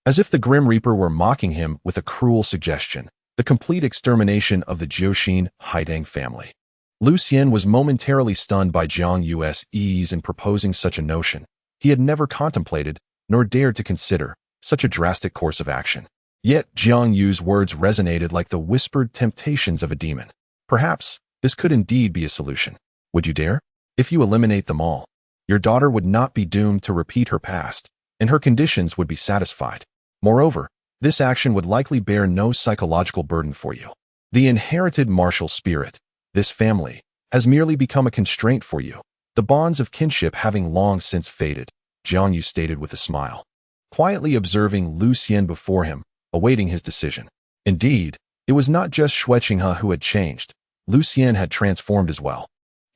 Speaker 1: As if the Grim Reaper were mocking him with a cruel suggestion, the complete extermination of the Jiuxin Haidang family. Lu Xian was momentarily stunned by Jiang Yu's ease in proposing such a notion. He had never contemplated, nor dared to consider, such a drastic course of action. Yet Jiang Yu's words resonated like the whispered temptations of a demon. Perhaps this could indeed be a solution. Would you dare? If you eliminate them all, your daughter would not be doomed to repeat her past, and her conditions would be satisfied. Moreover, this action would likely bear no psychological burden for you. The inherited martial spirit, this family, has merely become a constraint for you, the bonds of kinship having long since faded, Jiang Yu stated with a smile, quietly observing Lu Xian before him, awaiting his decision. Indeed, it was not just Xue Qinghe who had changed. Lu Xian had transformed as well.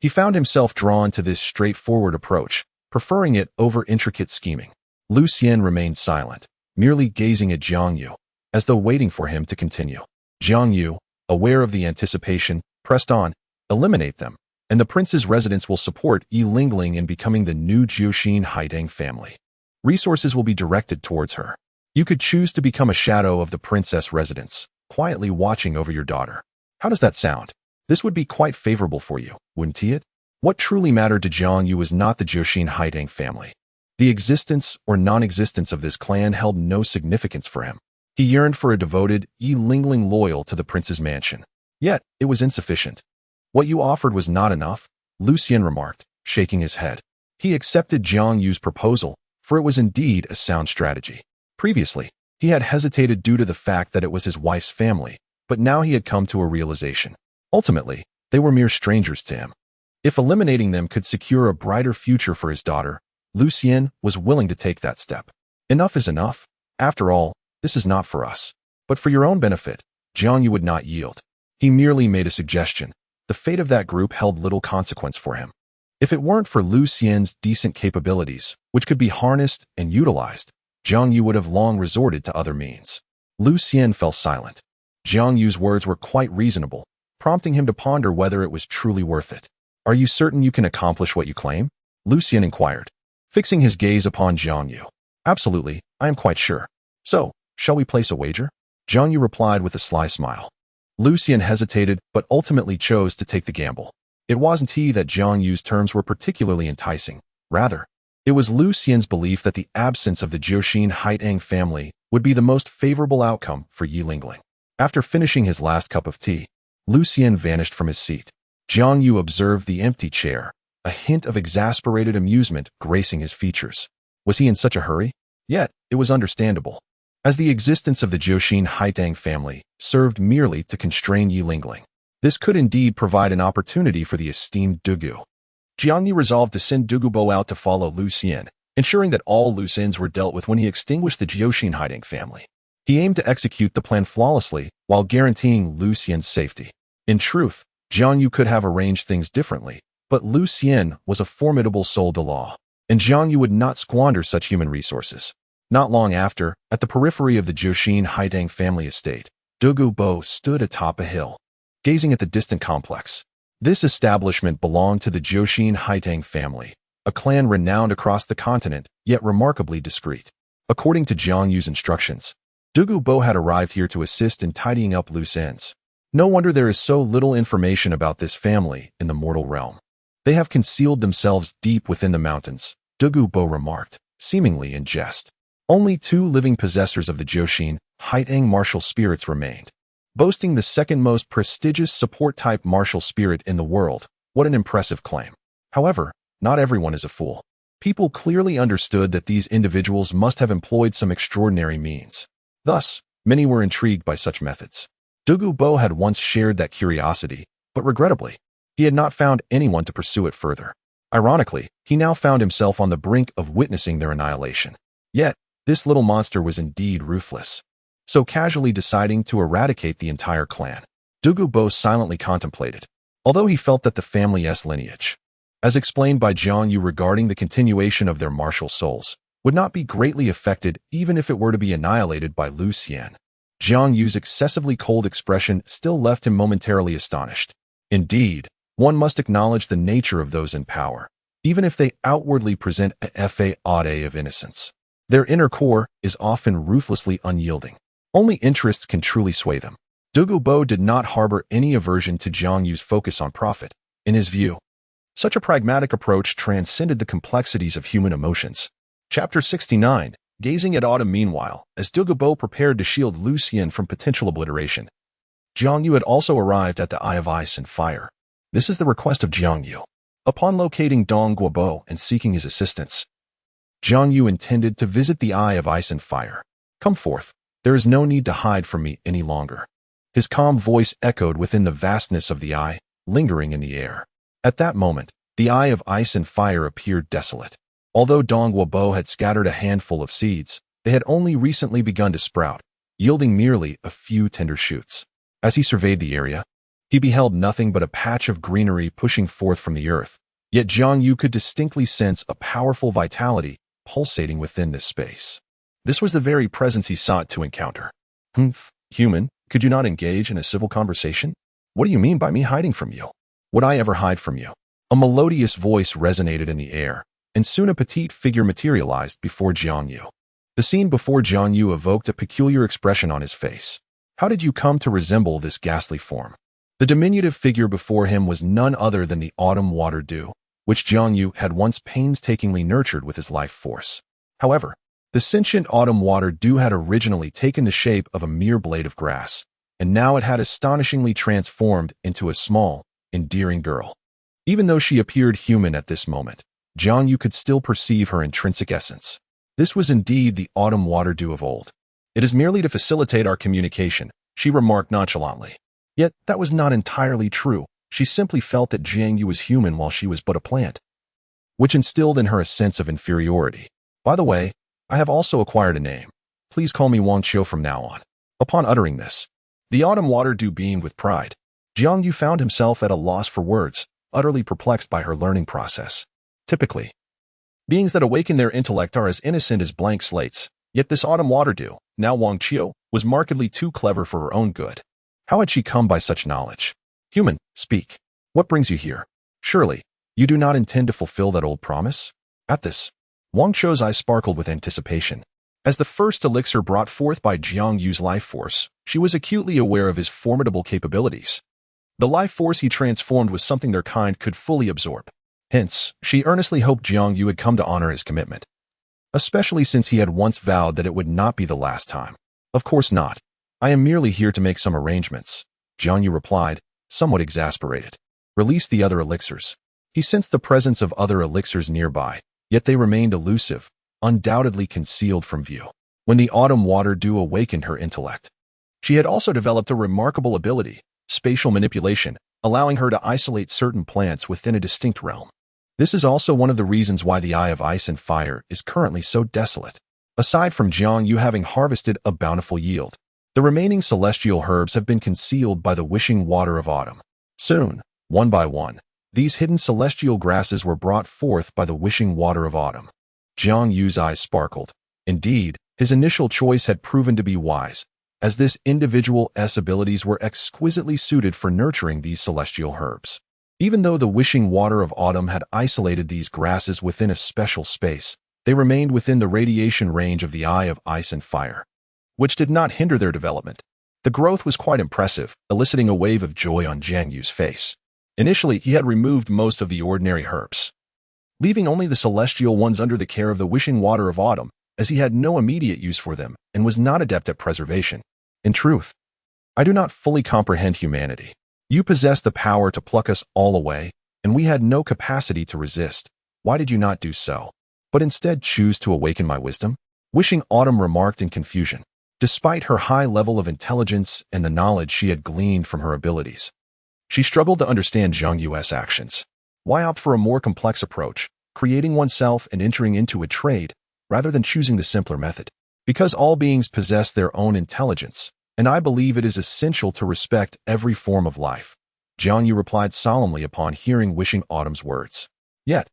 Speaker 1: He found himself drawn to this straightforward approach, preferring it over intricate scheming. Lu Xian remained silent, merely gazing at Jiang Yu, as though waiting for him to continue. Jiang Yu, aware of the anticipation, pressed on, eliminate them, and the prince's residence will support Yi Lingling in becoming the new Jiuxin Haidang family. Resources will be directed towards her. You could choose to become a shadow of the princess residence, quietly watching over your daughter. How does that sound? This would be quite favorable for you, wouldn't it? What truly mattered to Jiang Yu was not the Jiuxin Haidang family. The existence or non-existence of this clan held no significance for him. He yearned for a devoted Yi Lingling loyal to the prince's mansion. Yet, it was insufficient. What you offered was not enough, Lu Xian remarked, shaking his head. He accepted Jiang Yu's proposal, for it was indeed a sound strategy. Previously, he had hesitated due to the fact that it was his wife's family, but now he had come to a realization. Ultimately, they were mere strangers to him. If eliminating them could secure a brighter future for his daughter, Lu Xian was willing to take that step. Enough is enough. After all, this is not for us. But for your own benefit, Jiang Yu would not yield. He merely made a suggestion. The fate of that group held little consequence for him. If it weren't for Lu Xian's decent capabilities, which could be harnessed and utilized, Jiang Yu would have long resorted to other means. Lu Xian fell silent. Jiang Yu's words were quite reasonable, prompting him to ponder whether it was truly worth it. Are you certain you can accomplish what you claim? Lu Xian inquired, fixing his gaze upon Jiang Yu. Absolutely, I am quite sure. So, shall we place a wager? Jiang Yu replied with a sly smile. Lu Xian hesitated, but ultimately chose to take the gamble. It wasn't he that Jiang Yu's terms were particularly enticing. Rather, it was Lu Xian's belief that the absence of the Jiuxin Haidang family would be the most favorable outcome for Yi Lingling. After finishing his last cup of tea, Lu Xian vanished from his seat. Jiang Yu observed the empty chair, a hint of exasperated amusement gracing his features. Was he in such a hurry? Yet, it was understandable, as the existence of the Jiuxin Haidang family served merely to constrain Yi Lingling. This could indeed provide an opportunity for the esteemed Dugu. Jiang Yu resolved to send Dugu Bo out to follow Lu Xian, ensuring that all loose ends were dealt with when he extinguished the Jiuxin Haidang family. He aimed to execute the plan flawlessly while guaranteeing Lu Xian's safety. In truth, Jiang Yu could have arranged things differently, but Lu Xian was a formidable soul de law, and Jiang Yu would not squander such human resources. Not long after, at the periphery of the Jiuxin Haidang family estate, Dugu Bo stood atop a hill, gazing at the distant complex. This establishment belonged to the Jiuxin Haidang family, a clan renowned across the continent, yet remarkably discreet. According to Jiang Yu's instructions, Dugu Bo had arrived here to assist in tidying up loose ends. No wonder there is so little information about this family in the mortal realm. They have concealed themselves deep within the mountains, Dugu Bo remarked, seemingly in jest. Only 2 living possessors of the Jiuxin Haidang martial spirits remained, boasting the second most prestigious support-type martial spirit in the world. What an impressive claim. However, not everyone is a fool. People clearly understood that these individuals must have employed some extraordinary means. Thus, Many were intrigued by such methods. Douluo Bo had once shared that curiosity, but regrettably, he had not found anyone to pursue it further. Ironically, he now found himself on the brink of witnessing their annihilation. Yet, this little monster was indeed ruthless. So casually deciding to eradicate the entire clan, Douluo Bo silently contemplated, although he felt that the family's lineage, as explained by Jiang Yu regarding the continuation of their martial souls, would not be greatly affected even if it were to be annihilated by Lu Xian. Jiang Yu's excessively cold expression still left him momentarily astonished. Indeed, one must acknowledge the nature of those in power, even if they outwardly present a facade of innocence. Their inner core is often ruthlessly unyielding. Only interests can truly sway them. Douluo Bo did not harbor any aversion to Jiang Yu's focus on profit. In his view, such a pragmatic approach transcended the complexities of human emotions. Chapter 69. Gazing at autumn. Meanwhile, as Douluo Bo prepared to shield Lu Xian from potential obliteration, Jiang Yu had also arrived at the Eye of Ice and Fire. This is the request of Jiang Yu. Upon locating Dong Guobo and seeking his assistance, Jiang Yu intended to visit the Eye of Ice and Fire. Come forth. There is no need to hide from me any longer. His calm voice echoed within the vastness of the eye, lingering in the air. At that moment, the Eye of Ice and Fire appeared desolate. Although Dong Guobo had scattered a handful of seeds, they had only recently begun to sprout, yielding merely a few tender shoots. As he surveyed the area, he beheld nothing but a patch of greenery pushing forth from the earth. Yet Jiang Yu could distinctly sense a powerful vitality pulsating within this space. This was the very presence he sought to encounter. Human, could you not engage in a civil conversation? What do you mean by me hiding from you? Would I ever hide from you? A melodious voice resonated in the air, and soon a petite figure materialized before Jiang Yu. The scene before Jiang Yu evoked a peculiar expression on his face. How did you come to resemble this ghastly form? The diminutive figure before him was none other than the autumn water dew, which Jiang Yu had once painstakingly nurtured with his life force. However, the sentient autumn water dew had originally taken the shape of a mere blade of grass, and now it had astonishingly transformed into a small, endearing girl. Even though she appeared human at this moment, Jiang Yu could still perceive her intrinsic essence. This was indeed the autumn water dew of old. It is merely to facilitate our communication, she remarked nonchalantly. Yet that was not entirely true. She simply felt that Jiang Yu was human while she was but a plant, which instilled in her a sense of inferiority. By the way, I have also acquired a name. Please call me Wang Qiu from now on. Upon uttering this, the autumn water dew beamed with pride. Jiang Yu found himself at a loss for words, utterly perplexed by her learning process. Typically, beings that awaken their intellect are as innocent as blank slates, yet this autumn water dew, now Wang Qiu, was markedly too clever for her own good. How had she come by such knowledge? Human, speak. What brings you here? Surely, you do not intend to fulfill that old promise? At this, Wang Qiu's eyes sparkled with anticipation. As the first elixir brought forth by Jiang Yu's life force, she was acutely aware of his formidable capabilities. The life force he transformed was something their kind could fully absorb. Hence, she earnestly hoped Jiang Yu had come to honor his commitment, especially since he had once vowed that it would not be the last time. Of course not. I am merely here to make some arrangements, Jiang Yu replied, somewhat exasperated. Release the other elixirs. He sensed the presence of other elixirs nearby, yet they remained elusive, undoubtedly concealed from view. When the autumn water dew awakened her intellect, she had also developed a remarkable ability, spatial manipulation, allowing her to isolate certain plants within a distinct realm. This is also one of the reasons why the Eye of Ice and Fire is currently so desolate. Aside from Jiang Yu having harvested a bountiful yield, the remaining celestial herbs have been concealed by the wishing water of autumn. Soon, one by one, these hidden celestial grasses were brought forth by the wishing water of autumn. Jiang Yu's eyes sparkled. Indeed, his initial choice had proven to be wise, as this individual's abilities were exquisitely suited for nurturing these celestial herbs. Even though the wishing water of autumn had isolated these grasses within a special space, they remained within the radiation range of the Eye of Ice and Fire, which did not hinder their development. The growth was quite impressive, eliciting a wave of joy on Jiang Yu's face. Initially, he had removed most of the ordinary herbs, leaving only the celestial ones under the care of the wishing water of autumn, as he had no immediate use for them and was not adept at preservation. In truth, I do not fully comprehend humanity. You possess the power to pluck us all away, and we had no capacity to resist. Why did you not do so, but instead choose to awaken my wisdom? Wishing autumn remarked in confusion. despite her high level of intelligence and the knowledge she had gleaned from her abilities. She struggled to understand Jiang Yu's actions. Why opt for a more complex approach, creating oneself and entering into a trade, rather than choosing the simpler method? Because all beings possess their own intelligence, and I believe it is essential to respect every form of life. Jiang Yu replied solemnly upon hearing Wishing Autumn's words. Yet,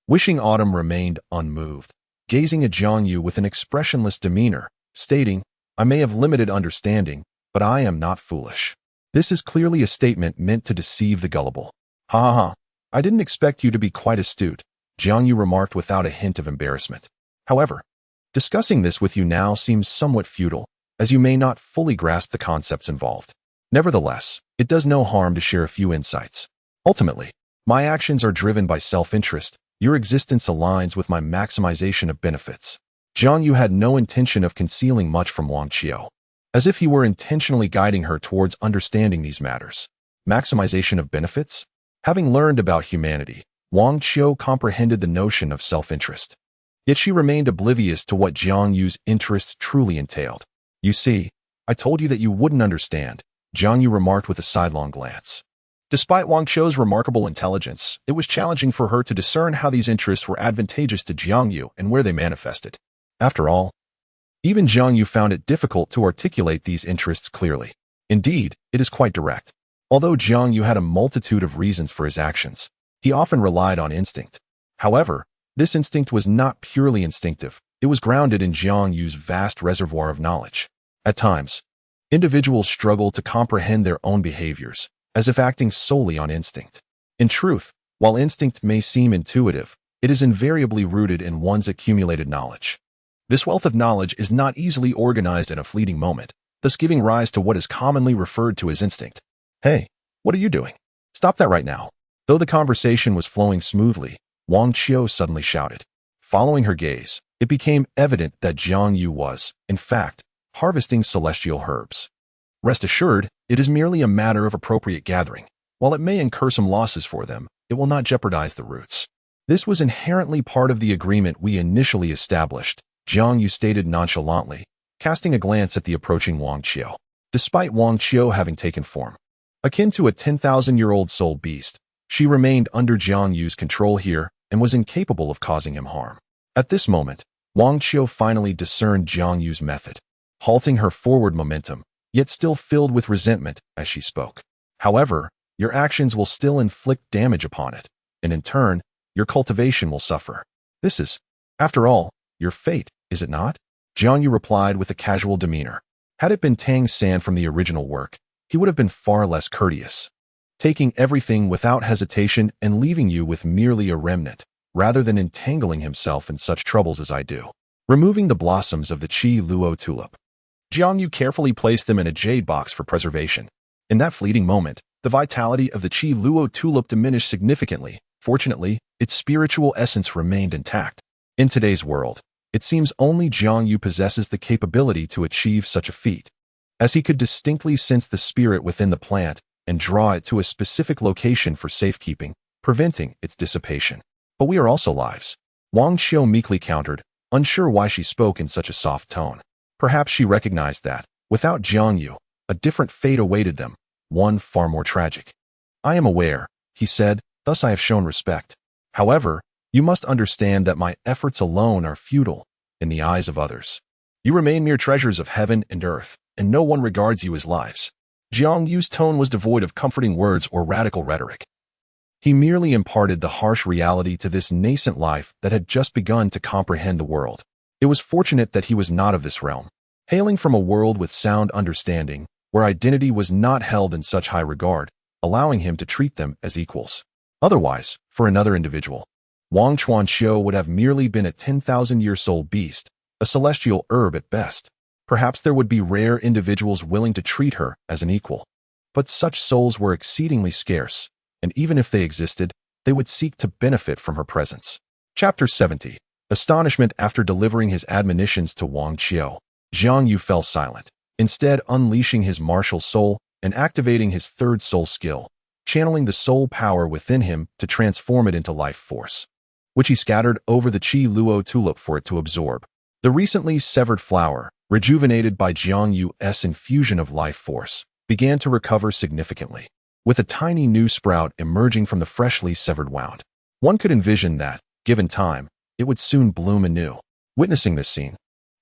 Speaker 1: Wishing Autumn remained unmoved, gazing at Jiang Yu with an expressionless demeanor, stating, I may have limited understanding, but I am not foolish. This is clearly a statement meant to deceive the gullible. Ha ha ha, I didn't expect you to be quite astute, Jiang Yu remarked without a hint of embarrassment. However, discussing this with you now seems somewhat futile, as you may not fully grasp the concepts involved. Nevertheless, it does no harm to share a few insights. Ultimately, my actions are driven by self-interest. Your existence aligns with my maximization of benefits. Jiang Yu had no intention of concealing much from Wang Qiu, as if he were intentionally guiding her towards understanding these matters. Maximization of benefits? Having learned about humanity, Wang Qiu comprehended the notion of self-interest. Yet she remained oblivious to what Jiang Yu's interests truly entailed. You see, I told you that you wouldn't understand, Jiang Yu remarked with a sidelong glance. Despite Wang Qiu's remarkable intelligence, it was challenging for her to discern how these interests were advantageous to Jiang Yu and where they manifested. After all, even Jiang Yu found it difficult to articulate these interests clearly. Indeed, it is quite direct. Although Jiang Yu had a multitude of reasons for his actions, he often relied on instinct. However, this instinct was not purely instinctive. It was grounded in Jiang Yu's vast reservoir of knowledge. At times, individuals struggle to comprehend their own behaviors, as if acting solely on instinct. In truth, while instinct may seem intuitive, it is invariably rooted in one's accumulated knowledge. This wealth of knowledge is not easily organized in a fleeting moment, thus giving rise to what is commonly referred to as instinct. Hey, what are you doing? Stop that right now. Though the conversation was flowing smoothly, Wang Qiu suddenly shouted. Following her gaze, it became evident that Jiang Yu was, in fact, harvesting celestial herbs. Rest assured, it is merely a matter of appropriate gathering. While it may incur some losses for them, it will not jeopardize the roots. This was inherently part of the agreement we initially established, Jiang Yu stated nonchalantly, casting a glance at the approaching Wang Qiu. Despite Wang Qiu having taken form akin to a 10,000-year-old soul beast, she remained under Jiang Yu's control here and was incapable of causing him harm. At this moment, Wang Qiu finally discerned Jiang Yu's method, halting her forward momentum, yet still filled with resentment as she spoke. However, your actions will still inflict damage upon it, and in turn, your cultivation will suffer. This is, after all, your fate, is it not? Jiang Yu replied with a casual demeanor. Had it been Tang San from the original work, he would have been far less courteous, taking everything without hesitation and leaving you with merely a remnant, rather than entangling himself in such troubles as I do. Removing the blossoms of the Qi Luo tulip, Jiang Yu carefully placed them in a jade box for preservation. In that fleeting moment, the vitality of the Qi Luo tulip diminished significantly. Fortunately, its spiritual essence remained intact. In today's world, it seems only Jiang Yu possesses the capability to achieve such a feat, as he could distinctly sense the spirit within the plant and draw it to a specific location for safekeeping, preventing its dissipation. But we are also lives, Wang Qiu meekly countered, unsure why she spoke in such a soft tone. Perhaps she recognized that, without Jiang Yu, a different fate awaited them, one far more tragic. I am aware, he said, thus I have shown respect. However, you must understand that my efforts alone are futile in the eyes of others. You remain mere treasures of heaven and earth, and no one regards you as lives. Jiang Yu's tone was devoid of comforting words or radical rhetoric. He merely imparted the harsh reality to this nascent life that had just begun to comprehend the world. It was fortunate that he was not of this realm, hailing from a world with sound understanding, where identity was not held in such high regard, allowing him to treat them as equals. Otherwise, for another individual, Wang Chuanqiu would have merely been a 10,000-year-old beast, a celestial herb at best. Perhaps there would be rare individuals willing to treat her as an equal. But such souls were exceedingly scarce, and even if they existed, they would seek to benefit from her presence. Chapter 70. Astonishment. After delivering his admonitions to Wang Qiu, Jiang Yu fell silent, instead unleashing his martial soul and activating his third soul skill, channeling the soul power within him to transform it into life force, which he scattered over the Qi Luo tulip for it to absorb. The recently severed flower, rejuvenated by Jiang Yu's infusion of life force, began to recover significantly, with a tiny new sprout emerging from the freshly severed wound. One could envision that, given time, it would soon bloom anew. Witnessing this scene,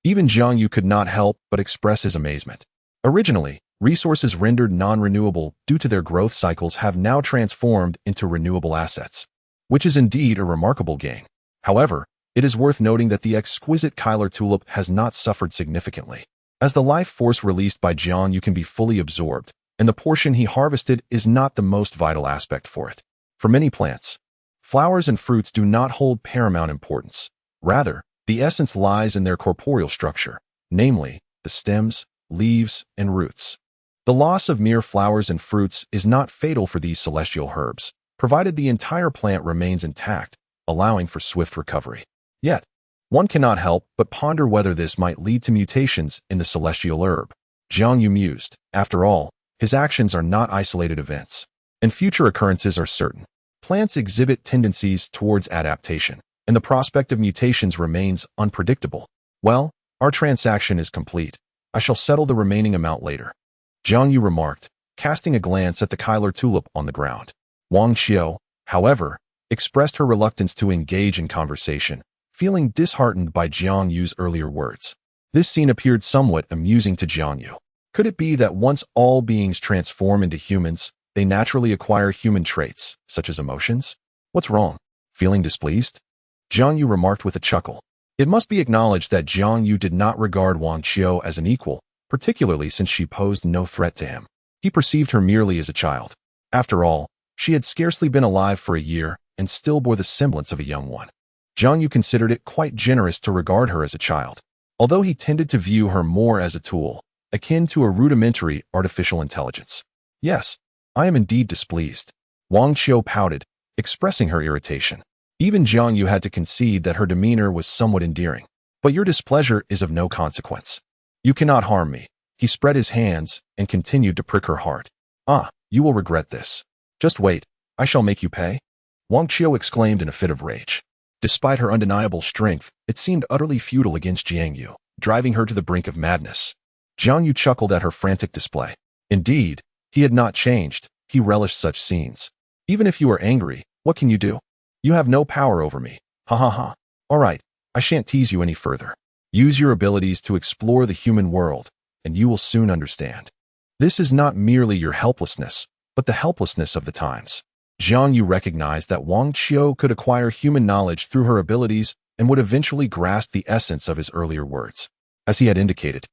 Speaker 1: even Jiang Yu could not help but express his amazement. Originally, resources rendered non-renewable due to their growth cycles have now transformed into renewable assets, which is indeed a remarkable gain. However, it is worth noting that the exquisite Kyler tulip has not suffered significantly, as the life force released by Jiang Yu can be fully absorbed, and the portion he harvested is not the most vital aspect for it. For many plants, flowers and fruits do not hold paramount importance. Rather, the essence lies in their corporeal structure, namely, the stems, leaves, and roots. The loss of mere flowers and fruits is not fatal for these celestial herbs, provided the entire plant remains intact, allowing for swift recovery. Yet, one cannot help but ponder whether this might lead to mutations in the celestial herb. Jiang Yu mused. After all, his actions are not isolated events, and future occurrences are certain. Plants exhibit tendencies towards adaptation, and the prospect of mutations remains unpredictable. Well, our transaction is complete. I shall settle the remaining amount later, Jiang Yu remarked, casting a glance at the Kyler tulip on the ground. Wang Xiao, however, expressed her reluctance to engage in conversation, feeling disheartened by Jiang Yu's earlier words. This scene appeared somewhat amusing to Jiang Yu. Could it be that once all beings transform into humans, they naturally acquire human traits, such as emotions? What's wrong? Feeling displeased? Jiang Yu remarked with a chuckle. It must be acknowledged that Jiang Yu did not regard Wang Xiao as an equal, particularly since she posed no threat to him. He perceived her merely as a child. After all, she had scarcely been alive for a year and still bore the semblance of a young one. Jiang Yu considered it quite generous to regard her as a child, although he tended to view her more as a tool, akin to a rudimentary artificial intelligence. Yes, I am indeed displeased. Wang Xiao pouted, expressing her irritation. Even Jiang Yu had to concede that her demeanor was somewhat endearing. But your displeasure is of no consequence. You cannot harm me. He spread his hands and continued to prick her heart. Ah, you will regret this. Just wait, I shall make you pay. Wang Qiu exclaimed in a fit of rage. Despite her undeniable strength, it seemed utterly futile against Jiang Yu, driving her to the brink of madness. Jiang Yu chuckled at her frantic display. Indeed, he had not changed. He relished such scenes. Even if you are angry, what can you do? You have no power over me. Ha ha ha. All right, I shan't tease you any further. Use your abilities to explore the human world, and you will soon understand. This is not merely your helplessness, but the helplessness of the times. Jiang Yu recognized that Wang Qiu could acquire human knowledge through her abilities and would eventually grasp the essence of his earlier words. As he had indicated,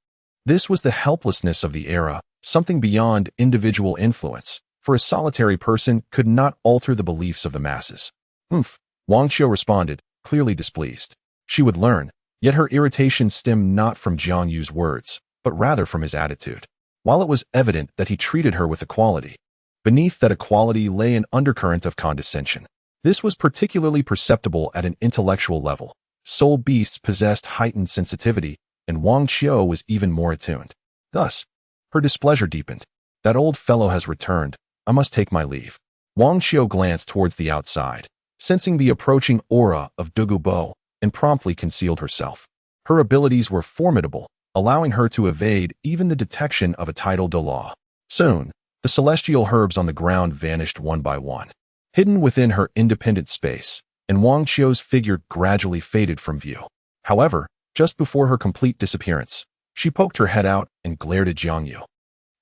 Speaker 1: this was the helplessness of the era, something beyond individual influence, for a solitary person could not alter the beliefs of the masses. Wang Qiu responded, clearly displeased. She would learn, yet her irritation stemmed not from Jiang Yu's words, but rather from his attitude. While it was evident that he treated her with equality, beneath that equality lay an undercurrent of condescension. This was particularly perceptible at an intellectual level. Soul beasts possessed heightened sensitivity, and Wang Qiu was even more attuned. Thus, her displeasure deepened. That old fellow has returned. I must take my leave. Wang Qiu glanced towards the outside, sensing the approaching aura of Douluo, and promptly concealed herself. Her abilities were formidable, allowing her to evade even the detection of a tidal Douluo. Soon, the celestial herbs on the ground vanished one by one, hidden within her independent space, and Wang Qiu's figure gradually faded from view. However, just before her complete disappearance, she poked her head out and glared at Jiang Yu,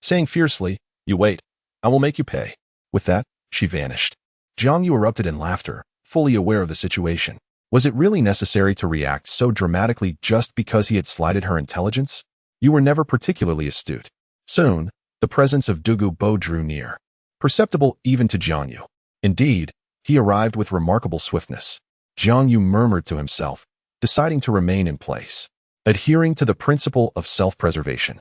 Speaker 1: saying fiercely, "You wait, I will make you pay." With that, she vanished. Jiang Yu erupted in laughter, fully aware of the situation. Was it really necessary to react so dramatically just because he had slighted her intelligence? You were never particularly astute. Soon, the presence of Douluo drew near, perceptible even to Jiang Yu. Indeed, he arrived with remarkable swiftness. Jiang Yu murmured to himself, deciding to remain in place, adhering to the principle of self-preservation.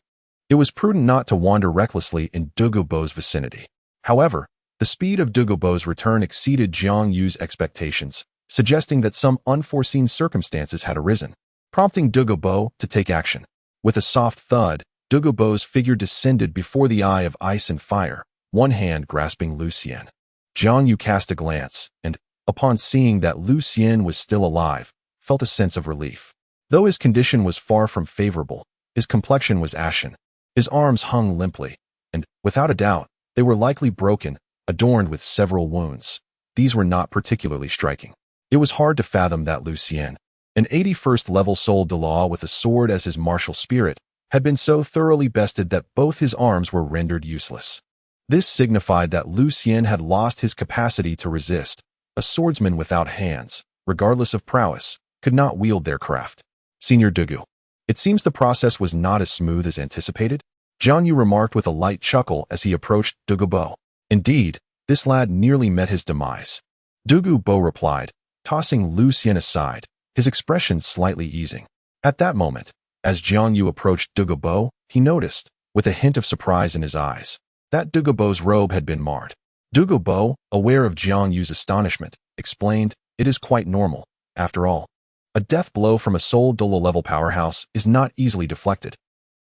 Speaker 1: It was prudent not to wander recklessly in Douluo's vicinity. However, the speed of Douluo's return exceeded Jiang Yu's expectations, suggesting that some unforeseen circumstances had arisen, prompting Douluo to take action. With a soft thud, Douluo's figure descended before the eye of ice and fire, one hand grasping Lu Xian. Jiang Yu cast a glance, and, upon seeing that Lu Xian was still alive, felt a sense of relief. Though his condition was far from favorable, his complexion was ashen. His arms hung limply, and, without a doubt, they were likely broken, adorned with several wounds. These were not particularly striking. It was hard to fathom that Lucien, an 81st level soul Douluo with a sword as his martial spirit, had been so thoroughly bested that both his arms were rendered useless. This signified that Lucien had lost his capacity to resist. A swordsman without hands, regardless of prowess, could not wield their craft. Senior Douluo. It seems the process was not as smooth as anticipated, Jiang Yu remarked with a light chuckle as he approached Douluo. Indeed, this lad nearly met his demise. Douluo replied, tossing Lucien aside, his expression slightly easing. At that moment, as Jiang Yu approached Douluo, he noticed, with a hint of surprise in his eyes, that Douluo's robe had been marred. Douluo, aware of Jiang Yu's astonishment, explained, "It is quite normal. After all, a death blow from a soul Douluo-level powerhouse is not easily deflected."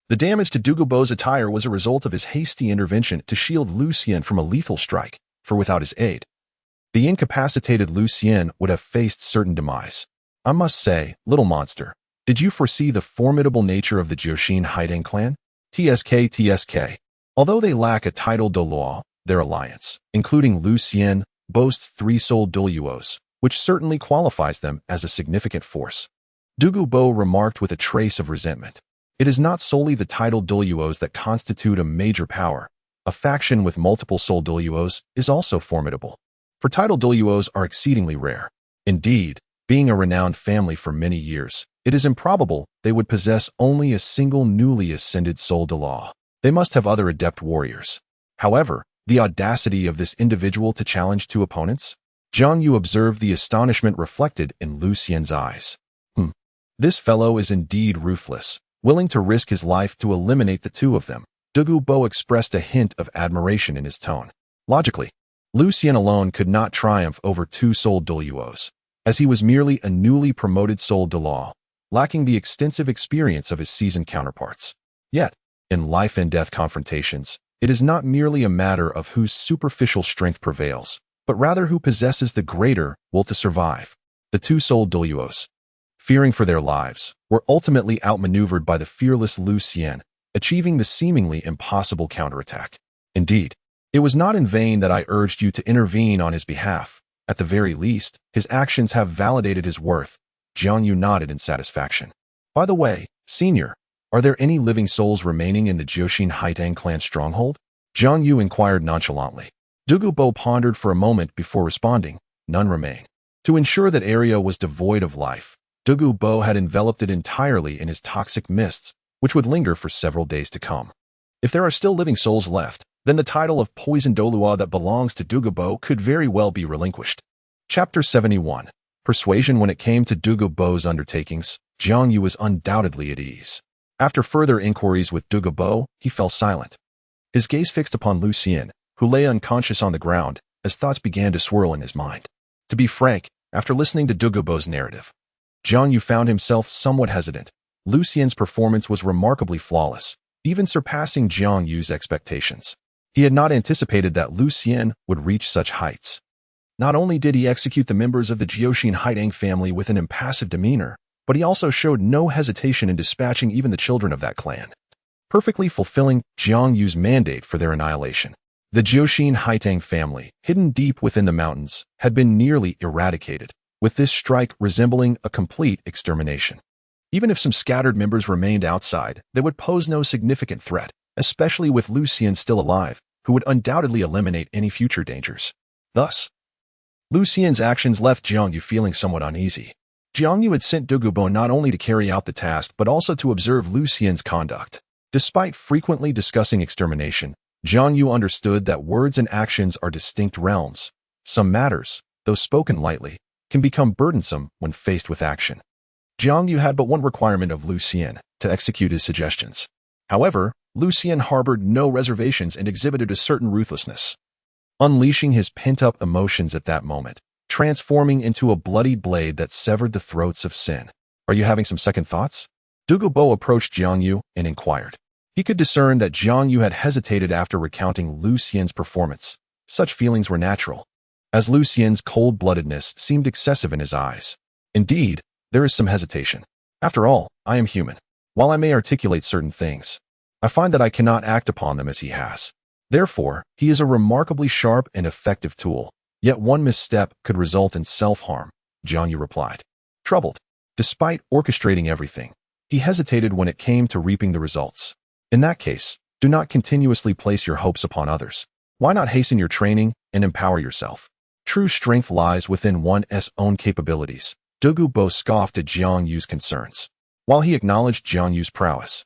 Speaker 1: The damage to Douluo's attire was a result of his hasty intervention to shield Lucien from a lethal strike, for without his aid, the incapacitated Lucien would have faced certain demise. I must say, little monster, did you foresee the formidable nature of the Jiang Haidang clan? TSK. Although they lack a title Douluo, their alliance, including Lucien, boasts 3 soul Douluos, which certainly qualifies them as a significant force. Douluo remarked with a trace of resentment. It is not solely the title Douluos that constitute a major power. A faction with multiple soul Douluos is also formidable. For title Douluos are exceedingly rare. Indeed, being a renowned family for many years, it is improbable they would possess only a single newly ascended soul Douluo. They must have other adept warriors. However, the audacity of this individual to challenge 2 opponents? Jiang Yu observed the astonishment reflected in Lucien's eyes. This fellow is indeed ruthless, willing to risk his life to eliminate the 2 of them. Douluo expressed a hint of admiration in his tone. Logically, Lucien alone could not triumph over 2 soul Douluos, as he was merely a newly promoted soul Douluo, lacking the extensive experience of his seasoned counterparts. Yet, in life and death confrontations, it is not merely a matter of whose superficial strength prevails, but rather who possesses the greater will to survive. The 2 soul Douluos, fearing for their lives, were ultimately outmaneuvered by the fearless Lucien, achieving the seemingly impossible counterattack. Indeed, it was not in vain that I urged you to intervene on his behalf. At the very least, his actions have validated his worth. Jiang Yu nodded in satisfaction. By the way, Senior, are there any living souls remaining in the Jiang Haidang clan stronghold? Jiang Yu inquired nonchalantly. Douluo pondered for a moment before responding. None remain. To ensure that area was devoid of life, Douluo had enveloped it entirely in his toxic mists, which would linger for several days to come. If there are still living souls left, then the title of Poison Douluo that belongs to Douluo could very well be relinquished. Chapter 71. Persuasion. When it came to Douluo's undertakings, Jiang Yu was undoubtedly at ease. After further inquiries with Douluo, he fell silent. His gaze fixed upon Lucien, who lay unconscious on the ground, as thoughts began to swirl in his mind. To be frank, after listening to Douluo's narrative, Jiang Yu found himself somewhat hesitant. Lucien's performance was remarkably flawless, even surpassing Jiang Yu's expectations. He had not anticipated that Lucien would reach such heights. Not only did he execute the members of the Jiang Haidang family with an impassive demeanor, but he also showed no hesitation in dispatching even the children of that clan, perfectly fulfilling Jiang Yu's mandate for their annihilation. The Jiang Haidang family, hidden deep within the mountains, had been nearly eradicated, with this strike resembling a complete extermination. Even if some scattered members remained outside, they would pose no significant threat, especially with Lucien still alive, who would undoubtedly eliminate any future dangers. Thus, Lucien's actions left Jiang Yu feeling somewhat uneasy. Jiang Yu had sent Douluo not only to carry out the task but also to observe Lucien's conduct. Despite frequently discussing extermination, Jiang Yu understood that words and actions are distinct realms. Some matters, though spoken lightly, can become burdensome when faced with action. Jiang Yu had but one requirement of Lucien, to execute his suggestions. However, Lucien harbored no reservations and exhibited a certain ruthlessness, unleashing his pent-up emotions at that moment, transforming into a bloodied blade that severed the throats of sin. Are you having some second thoughts? Douluo approached Jiang Yu and inquired. He could discern that Jiang Yu had hesitated after recounting Lucien's performance. Such feelings were natural, as Lucien's cold-bloodedness seemed excessive in his eyes. Indeed, there is some hesitation. After all, I am human. While I may articulate certain things, I find that I cannot act upon them as he has. Therefore, he is a remarkably sharp and effective tool. Yet one misstep could result in self-harm, Jiang Yu replied. Troubled. Despite orchestrating everything, he hesitated when it came to reaping the results. In that case, do not continuously place your hopes upon others. Why not hasten your training and empower yourself? True strength lies within one's own capabilities. Douluo scoffed at Jiang Yu's concerns. While he acknowledged Jiang Yu's prowess,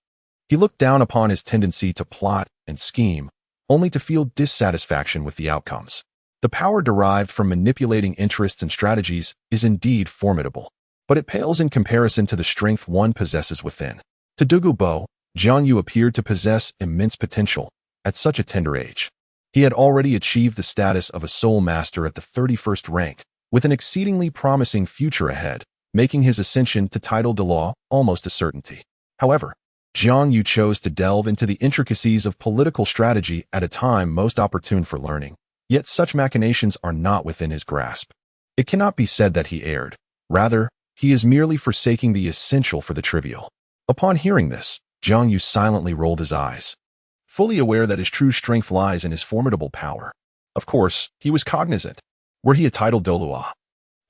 Speaker 1: he looked down upon his tendency to plot and scheme, only to feel dissatisfaction with the outcomes. The power derived from manipulating interests and strategies is indeed formidable, but it pales in comparison to the strength one possesses within. To Douluo, Jiang Yu appeared to possess immense potential at such a tender age. He had already achieved the status of a soul master at the 31st rank, with an exceedingly promising future ahead, making his ascension to title Douluo almost a certainty. However, Jiang Yu chose to delve into the intricacies of political strategy at a time most opportune for learning, yet such machinations are not within his grasp. It cannot be said that he erred. Rather, he is merely forsaking the essential for the trivial. Upon hearing this, Jiang Yu silently rolled his eyes, fully aware that his true strength lies in his formidable power. Of course, he was cognizant. Were he a titled Douluo,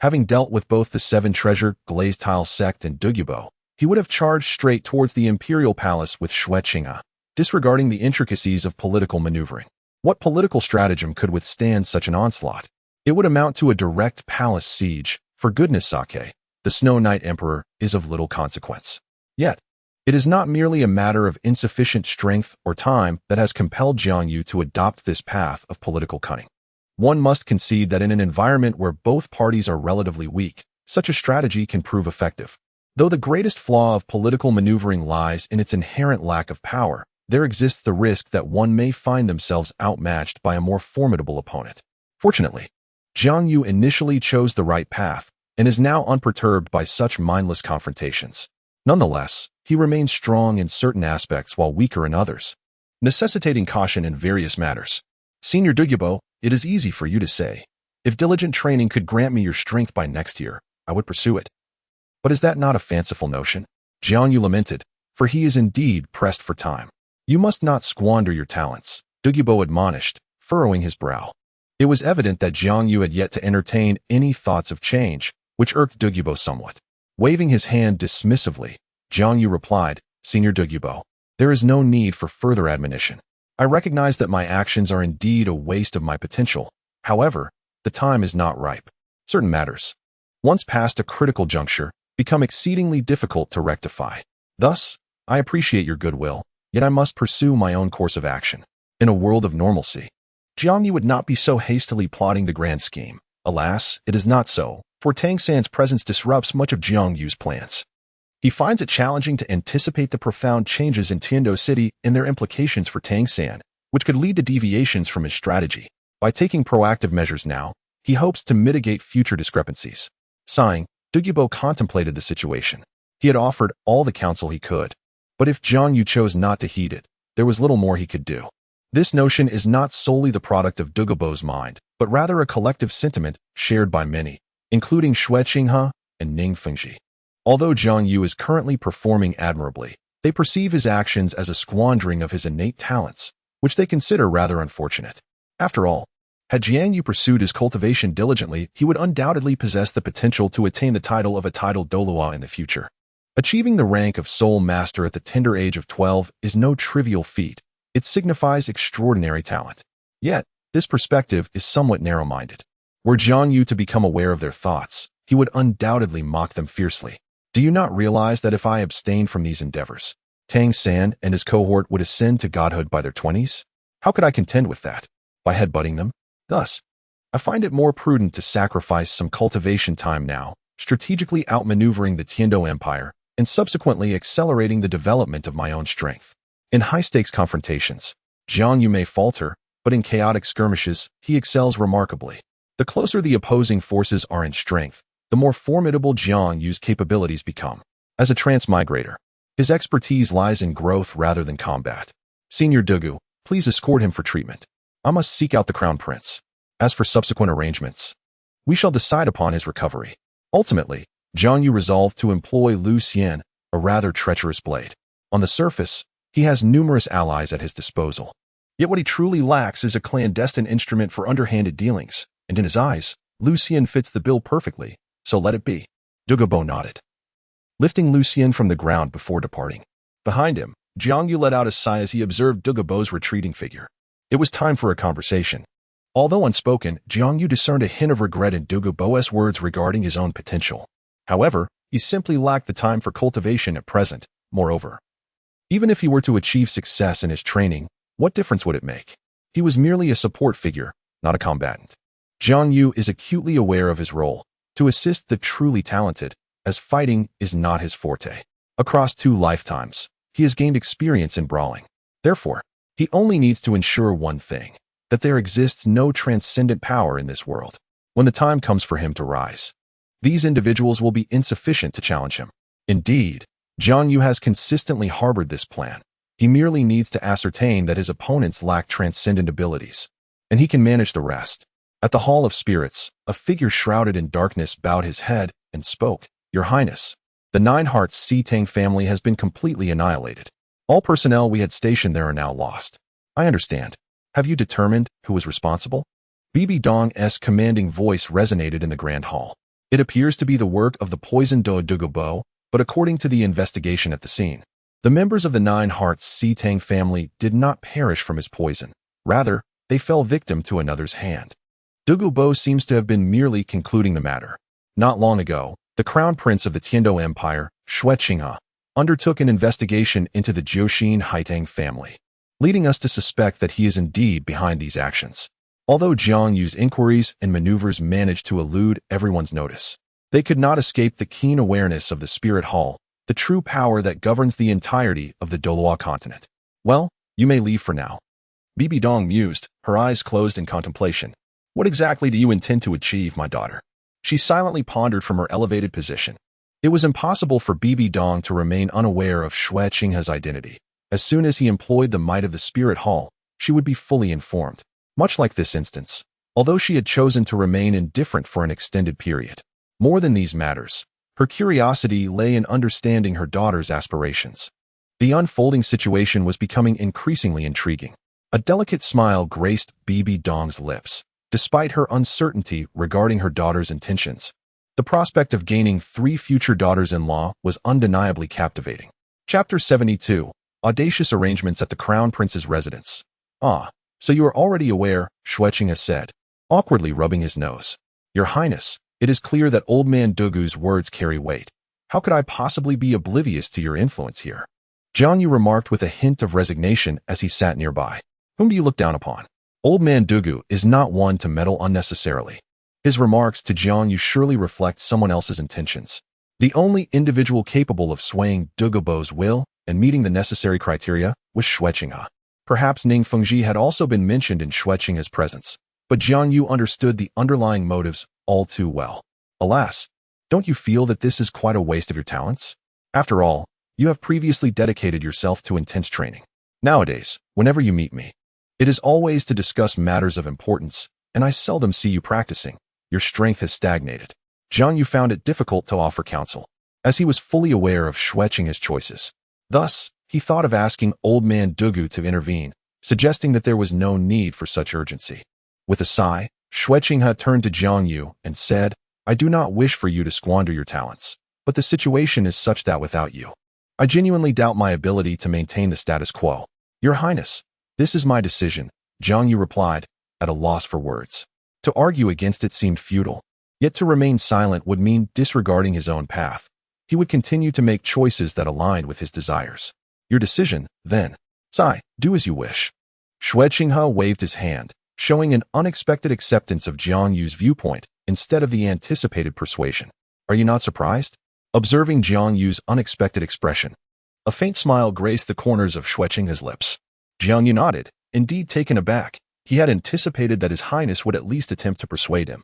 Speaker 1: having dealt with both the Seven Treasure Glazed Tile sect and Douluo, he would have charged straight towards the imperial palace with Xue Qinghe, disregarding the intricacies of political maneuvering. What political stratagem could withstand such an onslaught? It would amount to a direct palace siege. For goodness sake, the Snow Knight Emperor is of little consequence. Yet, it is not merely a matter of insufficient strength or time that has compelled Jiang Yu to adopt this path of political cunning. One must concede that in an environment where both parties are relatively weak, such a strategy can prove effective. Though the greatest flaw of political maneuvering lies in its inherent lack of power, there exists the risk that one may find themselves outmatched by a more formidable opponent. Fortunately, Jiang Yu initially chose the right path and is now unperturbed by such mindless confrontations. Nonetheless, he remains strong in certain aspects while weaker in others, necessitating caution in various matters. Senior Douluo, it is easy for you to say, if diligent training could grant me your strength by next year, I would pursue it. But is that not a fanciful notion? Jiang Yu lamented, for he is indeed pressed for time. You must not squander your talents, Douluo admonished, furrowing his brow. It was evident that Jiang Yu had yet to entertain any thoughts of change, which irked Douluo somewhat. Waving his hand dismissively, Jiang Yu replied, Senior Douluo, there is no need for further admonition. I recognize that my actions are indeed a waste of my potential. However, the time is not ripe. Certain matters, once past a critical juncture, become exceedingly difficult to rectify. Thus, I appreciate your goodwill, yet I must pursue my own course of action. In a world of normalcy, Jiang Yu would not be so hastily plotting the grand scheme. Alas, it is not so, for Tang San's presence disrupts much of Jiang Yu's plans. He finds it challenging to anticipate the profound changes in Tiandou City and their implications for Tang San, which could lead to deviations from his strategy. By taking proactive measures now, he hopes to mitigate future discrepancies. Sighing, Douluo contemplated the situation. He had offered all the counsel he could, but if Jiang Yu chose not to heed it, there was little more he could do. This notion is not solely the product of Douluo's mind, but rather a collective sentiment shared by many, including Xue Qinghe and Ning Fengji. Although Jiang Yu is currently performing admirably, they perceive his actions as a squandering of his innate talents, which they consider rather unfortunate. After all, had Jiang Yu pursued his cultivation diligently, he would undoubtedly possess the potential to attain the title of a titled Douluo in the future. Achieving the rank of Soul Master at the tender age of 12 is no trivial feat. It signifies extraordinary talent. Yet, this perspective is somewhat narrow-minded. Were Jiang Yu to become aware of their thoughts, he would undoubtedly mock them fiercely. Do you not realize that if I abstain from these endeavors, Tang San and his cohort would ascend to godhood by their 20s? How could I contend with that? By headbutting them? Thus, I find it more prudent to sacrifice some cultivation time now, strategically outmaneuvering the Tiandou Empire, and subsequently accelerating the development of my own strength. In high-stakes confrontations, Jiang Yu may falter, but in chaotic skirmishes, he excels remarkably. The closer the opposing forces are in strength, the more formidable Jiang Yu's capabilities become. As a transmigrator, his expertise lies in growth rather than combat. Senior Douluo, please escort him for treatment. I must seek out the Crown Prince. As for subsequent arrangements, we shall decide upon his recovery. Ultimately, Jiang Yu resolved to employ Lu Xian, a rather treacherous blade. On the surface, he has numerous allies at his disposal. Yet what he truly lacks is a clandestine instrument for underhanded dealings, and in his eyes, Lucien fits the bill perfectly, so let it be. Douluo nodded, lifting Lucien from the ground before departing. Behind him, Jiang Yu let out a sigh as he observed Douluo's retreating figure. It was time for a conversation. Although unspoken, Jiang Yu discerned a hint of regret in Douluo's words regarding his own potential. However, he simply lacked the time for cultivation at present. Moreover, even if he were to achieve success in his training, what difference would it make? He was merely a support figure, not a combatant. Jiang Yu is acutely aware of his role, to assist the truly talented, as fighting is not his forte. Across 2 lifetimes, he has gained experience in brawling. Therefore, he only needs to ensure one thing, that there exists no transcendent power in this world. When the time comes for him to rise, these individuals will be insufficient to challenge him. Indeed, Jiang Yu has consistently harbored this plan. He merely needs to ascertain that his opponents lack transcendent abilities, and he can manage the rest. At the Hall of Spirits, a figure shrouded in darkness bowed his head and spoke, "Your Highness, the 9 Hearts Xue Qinghe family has been completely annihilated. All personnel we had stationed there are now lost. I understand. Have you determined who was responsible?" Bibi Dong's commanding voice resonated in the Grand Hall. "It appears to be the work of the poisoned Douluo, but according to the investigation at the scene, the members of the 9 Hearts Xue Qinghe family did not perish from his poison. Rather, they fell victim to another's hand." Douluo seems to have been merely concluding the matter. Not long ago, the Crown Prince of the Tiandou Empire, Xue Qinghe, undertook an investigation into the Jiaoxin Haitang family, leading us to suspect that he is indeed behind these actions. Although Jiang Yu's inquiries and maneuvers managed to elude everyone's notice, they could not escape the keen awareness of the Spirit Hall, the true power that governs the entirety of the Douluo Continent. "Well, you may leave for now." Bibi Dong mused, her eyes closed in contemplation. "What exactly do you intend to achieve, my daughter?" She silently pondered from her elevated position. It was impossible for Bibi Dong to remain unaware of Xue Qinghe's identity. As soon as he employed the might of the Spirit Hall, she would be fully informed. Much like this instance, although she had chosen to remain indifferent for an extended period. More than these matters, her curiosity lay in understanding her daughter's aspirations. The unfolding situation was becoming increasingly intriguing. A delicate smile graced Bibi Dong's lips, despite her uncertainty regarding her daughter's intentions. The prospect of gaining 3 future daughters-in-law was undeniably captivating. Chapter 72. Audacious Arrangements at the Crown Prince's Residence. "Ah, so you are already aware," Xue Qinghe said, awkwardly rubbing his nose. "Your Highness, it is clear that old man Douluo's words carry weight. How could I possibly be oblivious to your influence here?" Jiang Yu remarked with a hint of resignation as he sat nearby. "Whom do you look down upon? Old man Douluo is not one to meddle unnecessarily." His remarks to Jiang Yu surely reflect someone else's intentions. The only individual capable of swaying Douluo's will and meeting the necessary criteria was Xue Qinghe. Perhaps Ning Fengji had also been mentioned in Xue Qinghe's presence, but Jiang Yu understood the underlying motives all too well. "Alas, don't you feel that this is quite a waste of your talents? After all, you have previously dedicated yourself to intense training. Nowadays, whenever you meet me, it is always to discuss matters of importance, and I seldom see you practicing. Your strength has stagnated." Jiang Yu found it difficult to offer counsel, as he was fully aware of Xue Qinghe's choices. Thus, he thought of asking old man Douluo to intervene, suggesting that there was no need for such urgency. With a sigh, Xue Qinghe turned to Jiang Yu and said, "I do not wish for you to squander your talents, but the situation is such that without you, I genuinely doubt my ability to maintain the status quo." "Your Highness, this is my decision," Jiang Yu replied, at a loss for words. To argue against it seemed futile, yet to remain silent would mean disregarding his own path. He would continue to make choices that aligned with his desires. "Your decision, then. Sai, do as you wish." Xue Qinghe waved his hand, showing an unexpected acceptance of Jiang Yu's viewpoint instead of the anticipated persuasion. "Are you not surprised?" Observing Jiang Yu's unexpected expression, a faint smile graced the corners of Xue Qinghe's lips. Jiang Yu nodded, indeed taken aback. He had anticipated that His Highness would at least attempt to persuade him.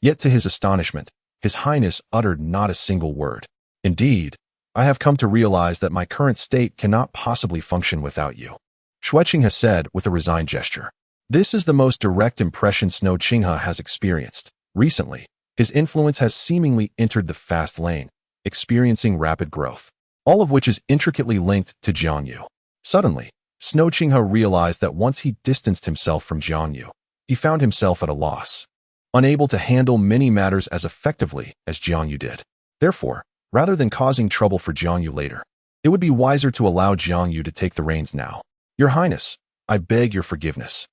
Speaker 1: Yet to his astonishment, His Highness uttered not a single word. "Indeed, I have come to realize that my current state cannot possibly function without you," Xue Qinghe said with a resigned gesture. This is the most direct impression Xue Qinghe has experienced. Recently, his influence has seemingly entered the fast lane, experiencing rapid growth. all of which is intricately linked to Jiang Yu. Suddenly, Xue Qinghe realized that once he distanced himself from Jiang Yu, he found himself at a loss, unable to handle many matters as effectively as Jiang Yu did. Therefore, rather than causing trouble for Jiang Yu later, it would be wiser to allow Jiang Yu to take the reins now. Your Highness, I beg your forgiveness,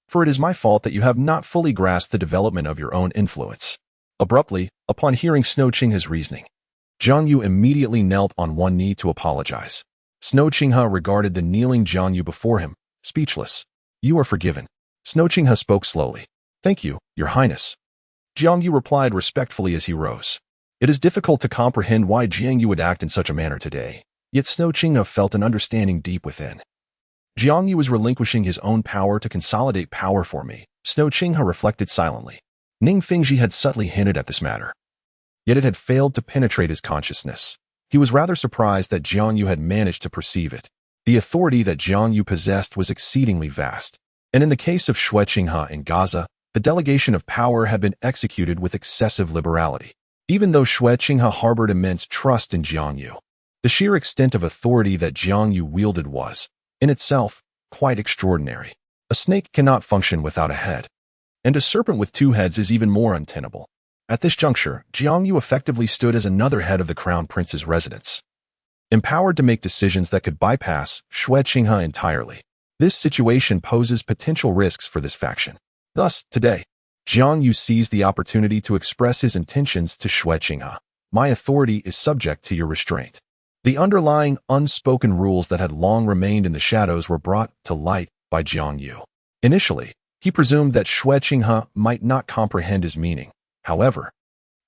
Speaker 1: for it is my fault that you have not fully grasped the development of your own influence. Abruptly, upon hearing Xue Qinghe's reasoning, Jiang Yu immediately knelt on one knee to apologize. Xue Qinghe regarded the kneeling Jiang Yu before him, speechless. You are forgiven. Xue Qinghe spoke slowly. Thank you, Your Highness. Jiang Yu replied respectfully as he rose. It is difficult to comprehend why Jiang Yu would act in such a manner today, yet Xue Qinghe felt an understanding deep within. Jiang Yu is relinquishing his own power to consolidate power for me, Xue Qinghe reflected silently. Ning Fingji had subtly hinted at this matter, yet it had failed to penetrate his consciousness. He was rather surprised that Jiang Yu had managed to perceive it. The authority that Jiang Yu possessed was exceedingly vast, and in the case of Xue Qinghe in Gaza, the delegation of power had been executed with excessive liberality. Even though Xue Qinghe harbored immense trust in Jiang Yu, the sheer extent of authority that Jiang Yu wielded was, in itself, quite extraordinary. A snake cannot function without a head, and a serpent with two heads is even more untenable. At this juncture, Jiang Yu effectively stood as another head of the crown prince's residence, empowered to make decisions that could bypass Xue Qinghe entirely. This situation poses potential risks for this faction. Thus, today, Jiang Yu seized the opportunity to express his intentions to Xue Qinghe. My authority is subject to your restraint. The underlying unspoken rules that had long remained in the shadows were brought to light by Jiang Yu. Initially, he presumed that Xue Qinghe might not comprehend his meaning. However,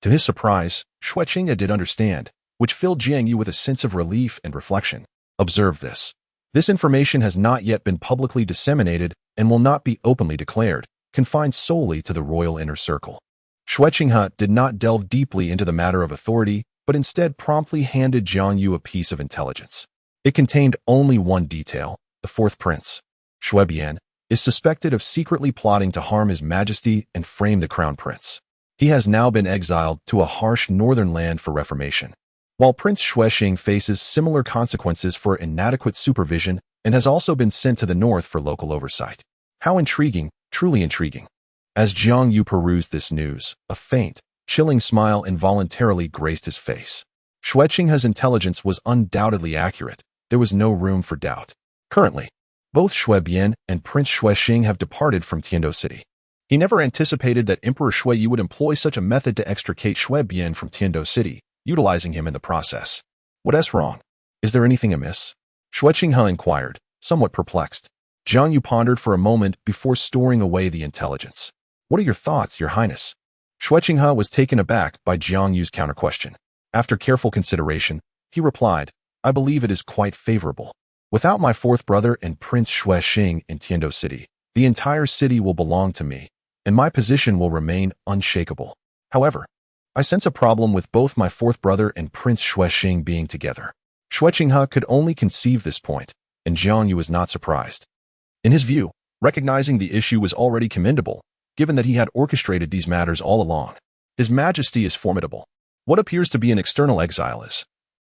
Speaker 1: to his surprise, Xue Qinghe did understand, which filled Jiang Yu with a sense of relief and reflection. Observe this. This information has not yet been publicly disseminated and will not be openly declared, confined solely to the royal inner circle. Xue Qinghe did not delve deeply into the matter of authority, but instead promptly handed Jiang Yu a piece of intelligence. It contained only one detail. The fourth prince, Xue Bian, is suspected of secretly plotting to harm His Majesty and frame the crown prince. He has now been exiled to a harsh northern land for reformation, while Prince Xue Qinghe faces similar consequences for inadequate supervision and has also been sent to the north for local oversight. How intriguing, truly intriguing. As Jiang Yu perused this news, a faint, chilling smile involuntarily graced his face. Xue Qinghe's intelligence was undoubtedly accurate. There was no room for doubt. Currently, both Xue Bian and Prince Xue Qinghe have departed from Tiandou City. He never anticipated that Emperor Xue Yu would employ such a method to extricate Xue Bian from Tiandou City, utilizing him in the process. What is wrong? Is there anything amiss? Xue Qinghe inquired, somewhat perplexed. Jiang Yu pondered for a moment before storing away the intelligence. What are your thoughts, Your Highness? Xue Qinghe was taken aback by Jiang Yu's counter-question. After careful consideration, he replied, I believe it is quite favorable. Without my fourth brother and Prince Xue Qinghe in Tiandou City, the entire city will belong to me, and my position will remain unshakable. However, I sense a problem with both my fourth brother and Prince Xue Qinghe being together. Xue Qinghe could only conceive this point, and Jiang Yu was not surprised. In his view, recognizing the issue was already commendable, given that he had orchestrated these matters all along. His Majesty is formidable. What appears to be an external exile is,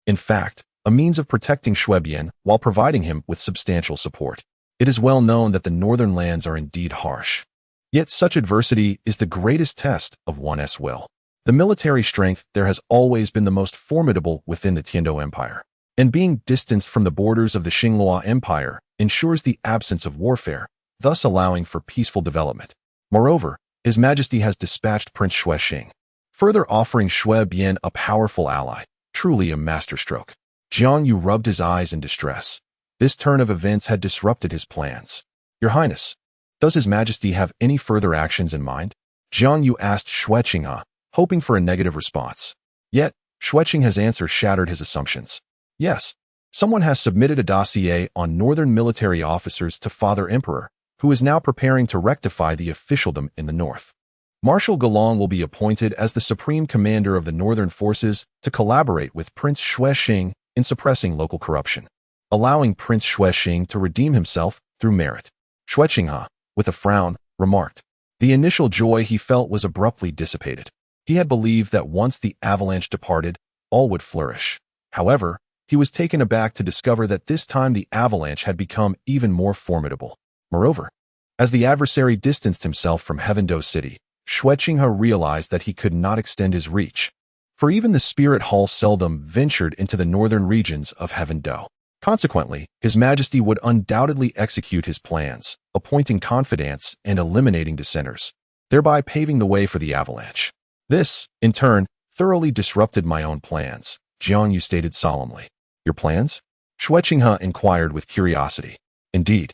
Speaker 1: in fact, a means of protecting Xue Bian while providing him with substantial support. It is well known that the northern lands are indeed harsh. Yet such adversity is the greatest test of one's will. The military strength there has always been the most formidable within the Tiandou Empire, and being distanced from the borders of the Xinghua Empire ensures the absence of warfare, thus allowing for peaceful development. Moreover, His Majesty has dispatched Prince Xue Qinghe, further offering Xue Bian a powerful ally, truly a masterstroke. Jiang Yu rubbed his eyes in distress. This turn of events had disrupted his plans. Your Highness, does His Majesty have any further actions in mind? Jiang Yu asked Xue Qinghe, hoping for a negative response. Yet, Xue Qinghe's answer shattered his assumptions. Yes, someone has submitted a dossier on northern military officers to Father Emperor, who is now preparing to rectify the officialdom in the north. Marshal Galong will be appointed as the supreme commander of the northern forces to collaborate with Prince Xue Qinghe in suppressing local corruption, allowing Prince Xue Qinghe to redeem himself through merit. Xue Qinghe, with a frown, remarked. The initial joy he felt was abruptly dissipated. He had believed that once the avalanche departed, all would flourish. However, he was taken aback to discover that this time the avalanche had become even more formidable. Moreover, as the adversary distanced himself from Heavendou City, Xue Qinghe realized that he could not extend his reach, for even the spirit hall seldom ventured into the northern regions of Heavendou. Consequently, His Majesty would undoubtedly execute his plans, appointing confidants and eliminating dissenters, thereby paving the way for the avalanche. This, in turn, thoroughly disrupted my own plans, Jiang Yu stated solemnly. Your plans? Xue Qinghe inquired with curiosity. Indeed.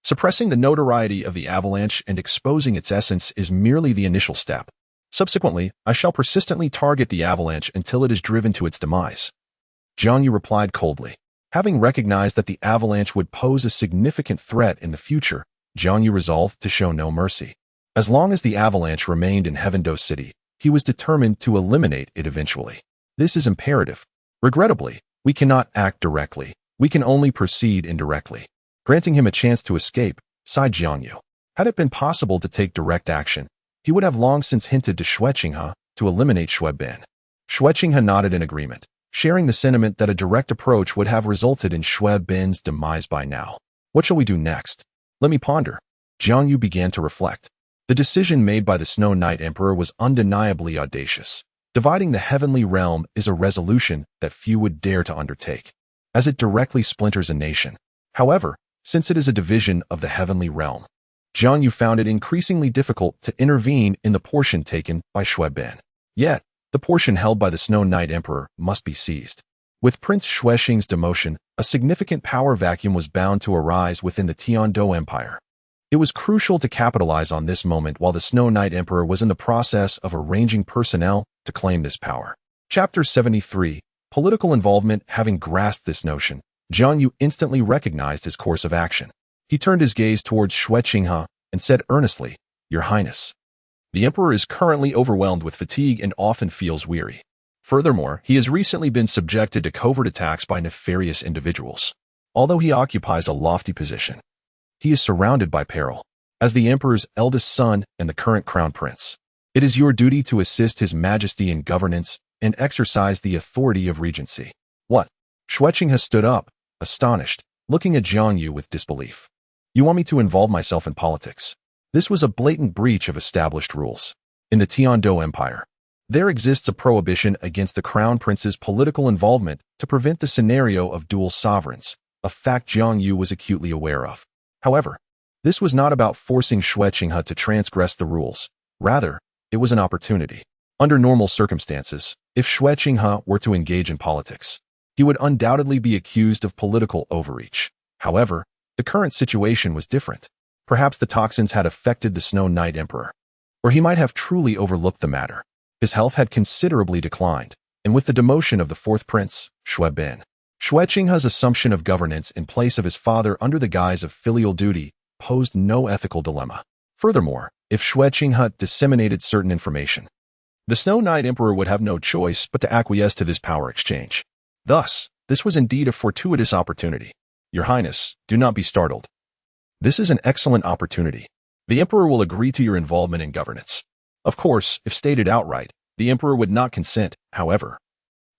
Speaker 1: Suppressing the notoriety of the avalanche and exposing its essence is merely the initial step. Subsequently, I shall persistently target the avalanche until it is driven to its demise. Jiang Yu replied coldly. Having recognized that the avalanche would pose a significant threat in the future, Jiang Yu resolved to show no mercy. As long as the avalanche remained in Heavendou City, he was determined to eliminate it eventually. This is imperative. Regrettably, we cannot act directly. We can only proceed indirectly. Granting him a chance to escape, sighed Jiang Yu. Had it been possible to take direct action, he would have long since hinted to Xue Qinghe to eliminate Xue Bin. Xue Qinghe nodded in agreement, sharing the sentiment that a direct approach would have resulted in Xue Bin's demise by now. What shall we do next? Let me ponder. Jiang Yu began to reflect. The decision made by the Snow Knight Emperor was undeniably audacious. Dividing the heavenly realm is a resolution that few would dare to undertake, as it directly splinters a nation. However, since it is a division of the heavenly realm, Jiang Yu found it increasingly difficult to intervene in the portion taken by Xue Bin. Yet, the portion held by the Snow Knight Emperor must be seized. With Prince Xue Qinghe's demotion, a significant power vacuum was bound to arise within the Tiandou Empire. It was crucial to capitalize on this moment while the Snow Knight Emperor was in the process of arranging personnel to claim this power. Chapter 73, Political Involvement. Having grasped this notion, Jiang Yu instantly recognized his course of action. He turned his gaze towards Xue Qinghe and said earnestly, Your Highness, the Emperor is currently overwhelmed with fatigue and often feels weary. Furthermore, he has recently been subjected to covert attacks by nefarious individuals. Although he occupies a lofty position, he is surrounded by peril. As the Emperor's eldest son and the current crown prince, it is your duty to assist His Majesty in governance and exercise the authority of regency. What? Xue Qinghe stood up, astonished, looking at Jiang Yu with disbelief. You want me to involve myself in politics? This was a blatant breach of established rules. In the Tiandou Empire, there exists a prohibition against the crown prince's political involvement to prevent the scenario of dual sovereigns, a fact Jiang Yu was acutely aware of. However, this was not about forcing Xue Qinghe to transgress the rules. Rather, it was an opportunity. Under normal circumstances, if Xue Qinghe were to engage in politics, he would undoubtedly be accused of political overreach. However, the current situation was different. Perhaps the toxins had affected the Snow Knight Emperor, or he might have truly overlooked the matter. His health had considerably declined, and with the demotion of the fourth prince, Xue Bin, Xue Qinghe's assumption of governance in place of his father under the guise of filial duty posed no ethical dilemma. Furthermore, if Xue Qinghe disseminated certain information, the Snow Knight Emperor would have no choice but to acquiesce to this power exchange. Thus, this was indeed a fortuitous opportunity. Your Highness, do not be startled. This is an excellent opportunity. The Emperor will agree to your involvement in governance. Of course, if stated outright, the Emperor would not consent. However,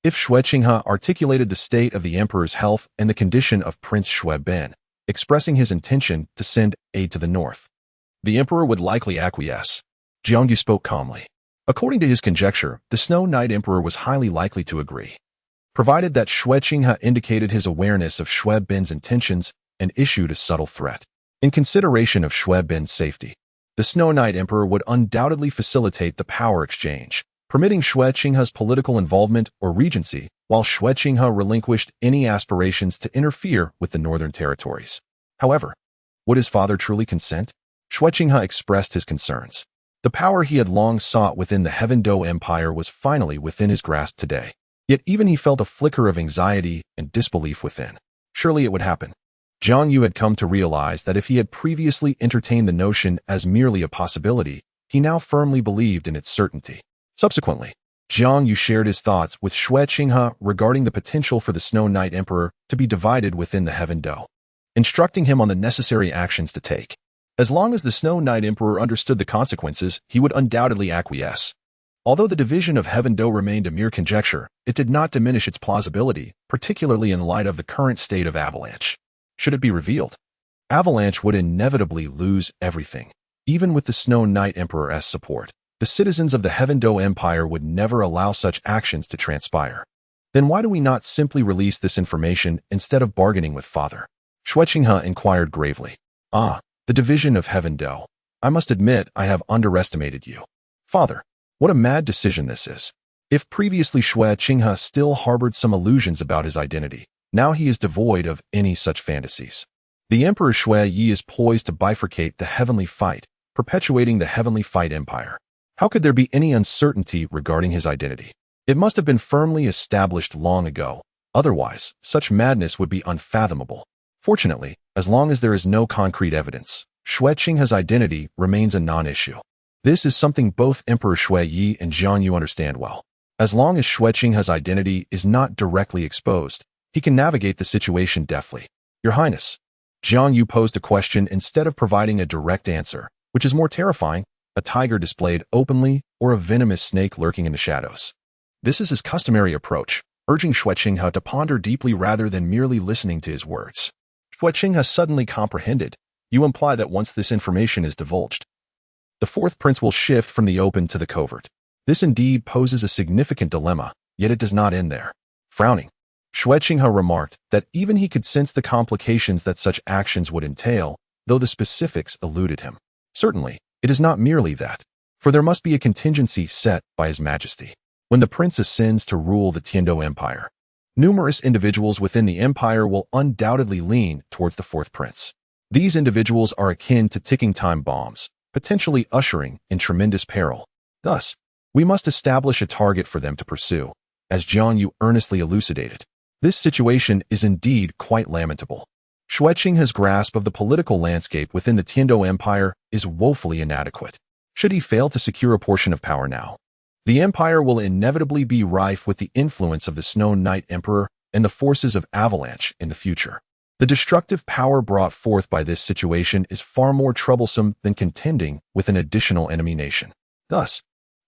Speaker 1: if Xue Qinghe articulated the state of the Emperor's health and the condition of Prince Xue Bin, expressing his intention to send aid to the north, the Emperor would likely acquiesce. Jiang Yu spoke calmly. According to his conjecture, the Snow Knight Emperor was highly likely to agree, provided that Xue Qinghe indicated his awareness of Xue Bin's intentions and issued a subtle threat. In consideration of Xue Bin's safety, the Snow Knight Emperor would undoubtedly facilitate the power exchange, permitting Xue Qinghe's political involvement or regency, while Xue Qinghe relinquished any aspirations to interfere with the northern territories. However, would his father truly consent? Xue Qinghe expressed his concerns. The power he had long sought within the Heavendou Empire was finally within his grasp today. Yet even he felt a flicker of anxiety and disbelief within. Surely it would happen. Jiang Yu had come to realize that if he had previously entertained the notion as merely a possibility, he now firmly believed in its certainty. Subsequently, Jiang Yu shared his thoughts with Xue Qinghe regarding the potential for the Snow Knight Emperor to be divided within the Heavendou, instructing him on the necessary actions to take. As long as the Snow Knight Emperor understood the consequences, he would undoubtedly acquiesce. Although the division of Heaven Do remained a mere conjecture, it did not diminish its plausibility, particularly in light of the current state of Avalanche. Should it be revealed, Avalanche would inevitably lose everything. Even with the Snow Knight Emperor's support, the citizens of the Heaven Do Empire would never allow such actions to transpire. Then why do we not simply release this information instead of bargaining with Father? Xue Qinghe inquired gravely. The division of Heaven Do. I must admit I have underestimated you. Father, what a mad decision this is. If previously Xue Qinghe still harbored some illusions about his identity, now he is devoid of any such fantasies. The Emperor Xue Yi is poised to bifurcate the heavenly fight, perpetuating the heavenly fight empire. How could there be any uncertainty regarding his identity? It must have been firmly established long ago. Otherwise, such madness would be unfathomable. Fortunately, as long as there is no concrete evidence, Xue Qinghe's identity remains a non-issue. This is something both Emperor Xue Yi and Jiang Yu understand well. As long as Xue Qinghe's identity is not directly exposed, he can navigate the situation deftly. Your Highness, Jiang Yu posed a question instead of providing a direct answer, which is more terrifying, a tiger displayed openly or a venomous snake lurking in the shadows. This is his customary approach, urging Xue Qinghe to ponder deeply rather than merely listening to his words. Xue Qinghe suddenly comprehended. You imply that once this information is divulged, the fourth prince will shift from the open to the covert. This indeed poses a significant dilemma, yet it does not end there. Frowning, Xue Qinghe remarked that even he could sense the complications that such actions would entail, though the specifics eluded him. Certainly, it is not merely that, for there must be a contingency set by His Majesty. When the prince ascends to rule the Tiandou Empire, numerous individuals within the empire will undoubtedly lean towards the fourth prince. These individuals are akin to ticking time bombs, potentially ushering in tremendous peril. Thus, we must establish a target for them to pursue, as Jiang Yu earnestly elucidated. This situation is indeed quite lamentable. Xue Qinghe's grasp of the political landscape within the Tiandou Empire is woefully inadequate. Should he fail to secure a portion of power now, the empire will inevitably be rife with the influence of the Snow Knight Emperor and the forces of Avalanche in the future. The destructive power brought forth by this situation is far more troublesome than contending with an additional enemy nation. Thus,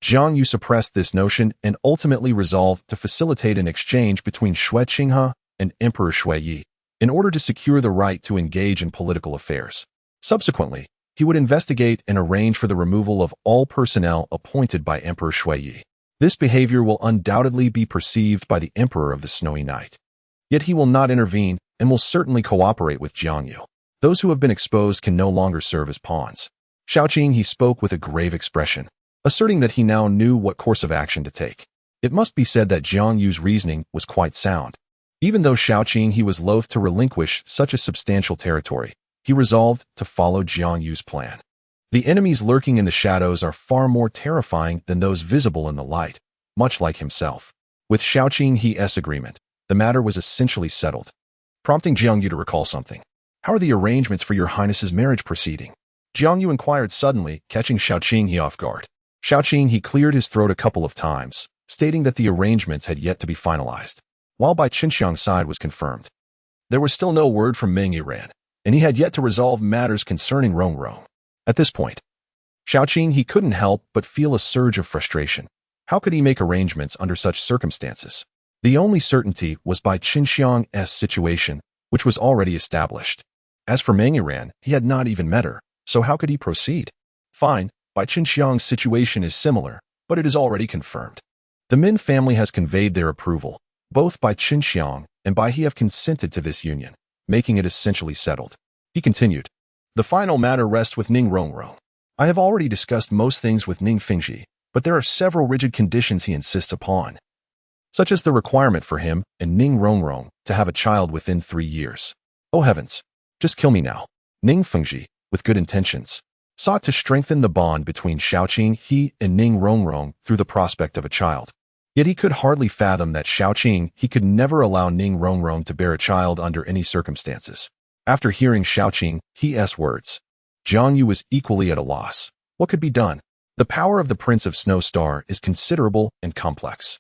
Speaker 1: Jiang Yu suppressed this notion and ultimately resolved to facilitate an exchange between Xue Qinghe and Emperor Xue Yi in order to secure the right to engage in political affairs. Subsequently, he would investigate and arrange for the removal of all personnel appointed by Emperor Xue Yi. This behavior will undoubtedly be perceived by the Emperor of the Snowy Night. Yet he will not intervene and will certainly cooperate with Jiang Yu. Those who have been exposed can no longer serve as pawns. Xue Qinghe spoke with a grave expression, asserting that he now knew what course of action to take. It must be said that Jiang Yu's reasoning was quite sound. Even though Xue Qinghe was loath to relinquish such a substantial territory, he resolved to follow Jiang Yu's plan. The enemies lurking in the shadows are far more terrifying than those visible in the light, much like himself. With Xue Qinghe's agreement, the matter was essentially settled, prompting Jiang Yu to recall something. How are the arrangements for your highness's marriage proceeding? Jiang Yu inquired suddenly, catching Xue Qinghe off guard. Xue Qinghe cleared his throat a couple of times, stating that the arrangements had yet to be finalized, while by Qinxiang's side was confirmed. There was still no word from Meng Yiran, and he had yet to resolve matters concerning Rongrong. At this point, Xue Qinghe couldn't help but feel a surge of frustration. How could he make arrangements under such circumstances? The only certainty was by Qinxiang's situation, which was already established. As for Meng Yiran, he had not even met her, so how could he proceed? Fine, by Qinxiang's situation is similar, but it is already confirmed. The Min family has conveyed their approval, both by Qinxiang and by he have consented to this union, making it essentially settled. He continued, the final matter rests with Ning Rongrong. I have already discussed most things with Ning Fengji, but there are several rigid conditions he insists upon, such as the requirement for him and Ning Rongrong to have a child within 3 years. Oh heavens, just kill me now. Ning Fengji, with good intentions, sought to strengthen the bond between Xue Qinghe and Ning Rongrong through the prospect of a child. Yet he could hardly fathom that Xue Qinghe could never allow Ning Rongrong to bear a child under any circumstances. After hearing Xue Qinghe's words, Jiang Yu was equally at a loss. What could be done? The power of the Prince of Snow Star is considerable and complex.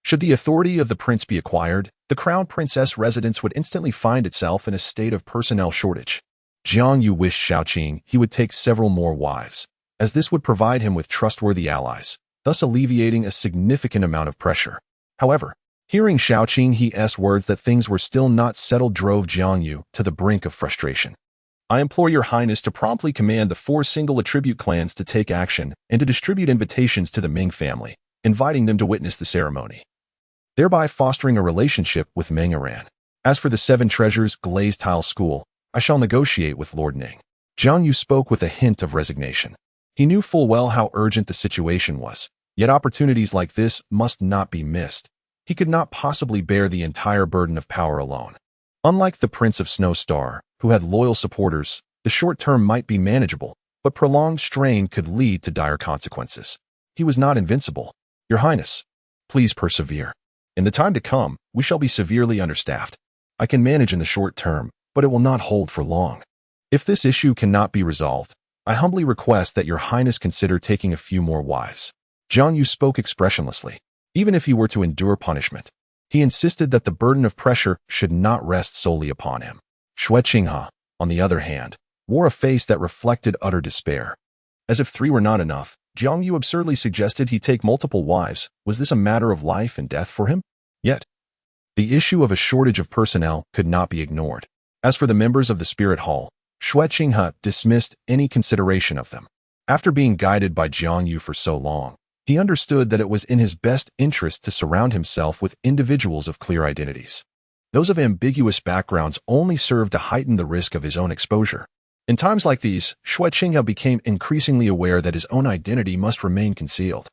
Speaker 1: Should the authority of the prince be acquired, the Crown Princess residence would instantly find itself in a state of personnel shortage. Jiang Yu wished Xue Qinghe would take several more wives, as this would provide him with trustworthy allies, thus alleviating a significant amount of pressure. However, hearing Xue Qinghe's words that things were still not settled drove Jiang Yu to the brink of frustration. I implore your highness to promptly command the 4 single attribute clans to take action and to distribute invitations to the Ming family, inviting them to witness the ceremony, thereby fostering a relationship with Ming Iran. As for the 7 treasures glazed tile school, I shall negotiate with Lord Ning. Jiang Yu spoke with a hint of resignation. He knew full well how urgent the situation was, yet opportunities like this must not be missed. He could not possibly bear the entire burden of power alone. Unlike the Prince of Snow Star, who had loyal supporters, the short term might be manageable, but prolonged strain could lead to dire consequences. He was not invincible. Your Highness, please persevere. In the time to come, we shall be severely understaffed. I can manage in the short term, but it will not hold for long. If this issue cannot be resolved, I humbly request that your Highness consider taking a few more wives. Jiang Yu spoke expressionlessly. Even if he were to endure punishment, he insisted that the burden of pressure should not rest solely upon him. Xue Qinghe, on the other hand, wore a face that reflected utter despair. As if 3 were not enough, Jiang Yu absurdly suggested he take multiple wives. Was this a matter of life and death for him? Yet, the issue of a shortage of personnel could not be ignored. As for the members of the Spirit Hall, Xue Qinghe dismissed any consideration of them. After being guided by Jiang Yu for so long, he understood that it was in his best interest to surround himself with individuals of clear identities. Those of ambiguous backgrounds only served to heighten the risk of his own exposure. In times like these, Xue Qinghe became increasingly aware that his own identity must remain concealed.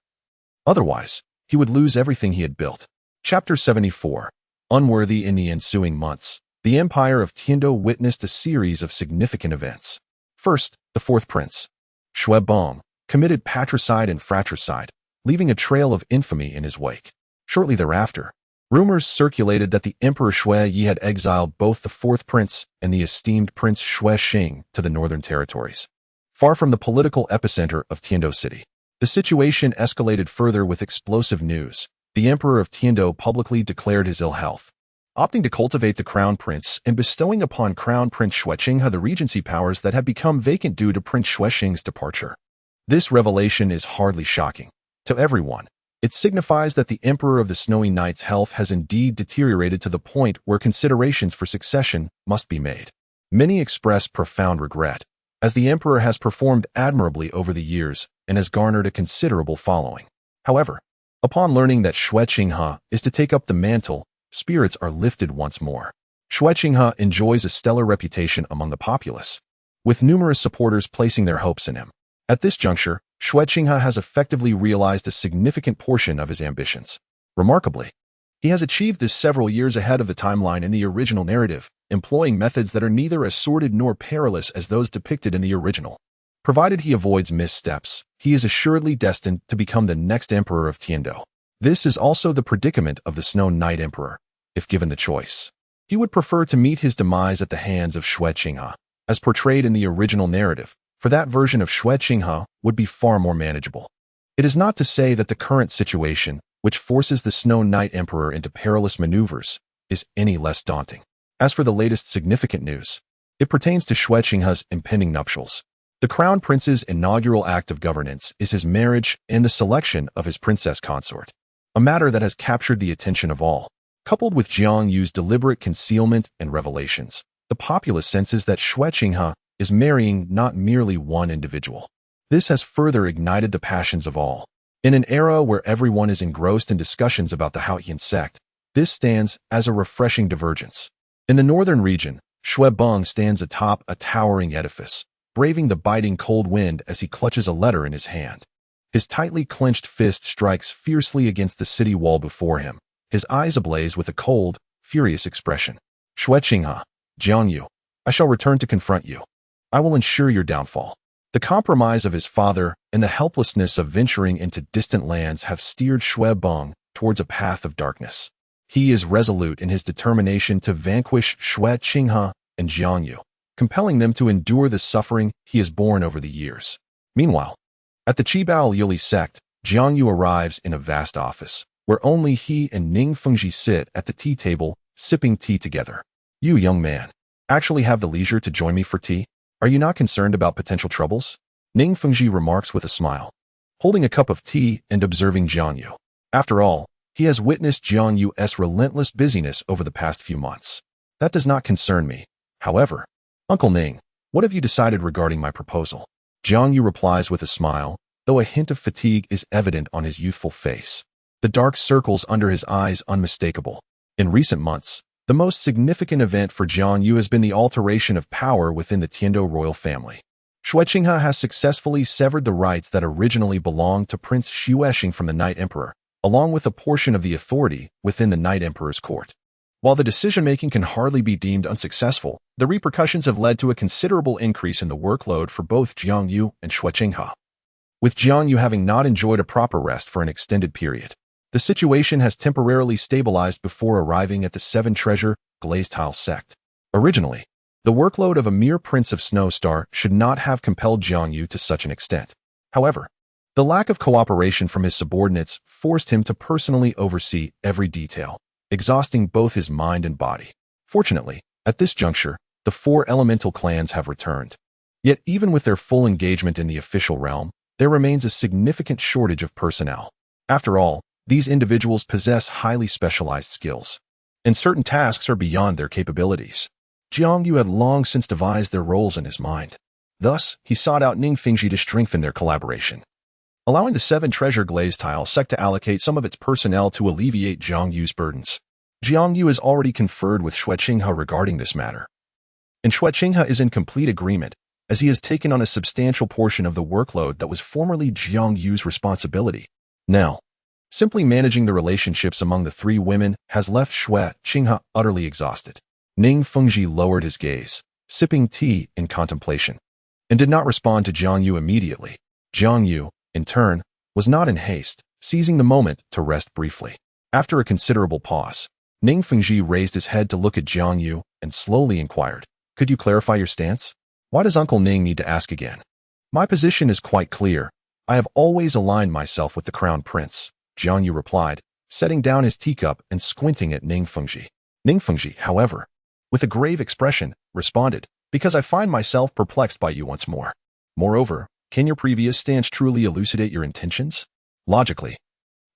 Speaker 1: Otherwise, he would lose everything he had built. Chapter 74. Unworthy. In the ensuing months, the Empire of Tiandou witnessed a series of significant events. First, the 4th prince, Xue Bong, committed patricide and fratricide, leaving a trail of infamy in his wake. Shortly thereafter, rumors circulated that the Emperor Xue Yi had exiled both the 4th prince and the esteemed Prince Xue Qinghe to the northern territories. Far from the political epicenter of Tiandou City, the situation escalated further with explosive news. The Emperor of Tiandou publicly declared his ill health, opting to cultivate the Crown Prince and bestowing upon Crown Prince Xue Qinghe the regency powers that had become vacant due to Prince Xue Qinghe's departure. This revelation is hardly shocking to everyone. It signifies that the Emperor of the Snowy Knight's health has indeed deteriorated to the point where considerations for succession must be made. Many express profound regret, as the Emperor has performed admirably over the years and has garnered a considerable following. However, upon learning that Xue Qinghe is to take up the mantle, spirits are lifted once more. Xue Qinghe enjoys a stellar reputation among the populace, with numerous supporters placing their hopes in him. At this juncture, Xue Qinghe has effectively realized a significant portion of his ambitions. Remarkably, he has achieved this several years ahead of the timeline in the original narrative, employing methods that are neither as sordid nor perilous as those depicted in the original. Provided he avoids missteps, he is assuredly destined to become the next emperor of Tiandou. This is also the predicament of the Snow Knight Emperor, if given the choice. He would prefer to meet his demise at the hands of Xue Qinghe, as portrayed in the original narrative, for that version of Xue Qinghe would be far more manageable. It is not to say that the current situation, which forces the Snow Knight Emperor into perilous maneuvers, is any less daunting. As for the latest significant news, it pertains to Xue Qinghe's impending nuptials. The Crown Prince's inaugural act of governance is his marriage and the selection of his princess consort, a matter that has captured the attention of all. Coupled with Jiang Yu's deliberate concealment and revelations, the populace senses that Xue Qinghe is marrying not merely one individual. This has further ignited the passions of all. In an era where everyone is engrossed in discussions about the Haotian sect, this stands as a refreshing divergence. In the northern region, Xue Bong stands atop a towering edifice, braving the biting cold wind as he clutches a letter in his hand. His tightly clenched fist strikes fiercely against the city wall before him, his eyes ablaze with a cold, furious expression. Xue Qinghe, Jiang Yu, I shall return to confront you. I will ensure your downfall. The compromise of his father and the helplessness of venturing into distant lands have steered Xue Bong towards a path of darkness. He is resolute in his determination to vanquish Xue Qinghe and Jiang Yu, compelling them to endure the suffering he has borne over the years. Meanwhile, at the Qibao Yuli sect, Jiang Yu arrives in a vast office, where only he and Ning Fengji sit at the tea table, sipping tea together. You, young man, actually have the leisure to join me for tea? Are you not concerned about potential troubles? Ning Fengji remarks with a smile. holding a cup of tea and observing Jiang Yu. After all, he has witnessed Jiang Yu's relentless busyness over the past few months. That does not concern me. However, Uncle Ning, what have you decided regarding my proposal? Jiang Yu replies with a smile, though a hint of fatigue is evident on his youthful face. The dark circles under his eyes unmistakable. In recent months, the most significant event for Jiang Yu has been the alteration of power within the Tiandou royal family. Xue Qinghe has successfully severed the rights that originally belonged to Prince Xue Qinghe from the Night Emperor, along with a portion of the authority within the Night Emperor's court. While the decision-making can hardly be deemed unsuccessful, the repercussions have led to a considerable increase in the workload for both Jiang Yu and Xue Qinghe. With Jiang Yu having not enjoyed a proper rest for an extended period, the situation has temporarily stabilized before arriving at the Seven Treasure Glazed Tile sect. Originally, the workload of a mere Prince of Snowstar should not have compelled Jiang Yu to such an extent. However, the lack of cooperation from his subordinates forced him to personally oversee every detail, exhausting both his mind and body. Fortunately, at this juncture, the four elemental clans have returned. Yet even with their full engagement in the official realm, there remains a significant shortage of personnel. After all, these individuals possess highly specialized skills, and certain tasks are beyond their capabilities. Jiang Yu had long since devised their roles in his mind. Thus, he sought out Ning Fengji to strengthen their collaboration, allowing the Seven Treasure Glazed Tile sect to allocate some of its personnel to alleviate Jiang Yu's burdens. Jiang Yu has already conferred with Xue Qinghe regarding this matter, and Xue Qinghe is in complete agreement, as he has taken on a substantial portion of the workload that was formerly Jiang Yu's responsibility. Now, simply managing the relationships among the three women has left Xue Qinghe utterly exhausted. Ning Fengji lowered his gaze, sipping tea in contemplation, and did not respond to Jiang Yu immediately. Jiang Yu, in turn, was not in haste, seizing the moment to rest briefly. After a considerable pause, Ning Fengji raised his head to look at Jiang Yu and slowly inquired, "Could you clarify your stance? Why does Uncle Ning need to ask again?" "My position is quite clear. I have always aligned myself with the Crown Prince," Jiang Yu replied, setting down his teacup and squinting at Ning Fengji. Ning Fengji, however, with a grave expression, responded, "Because I find myself perplexed by you once more. Moreover, can your previous stance truly elucidate your intentions? Logically,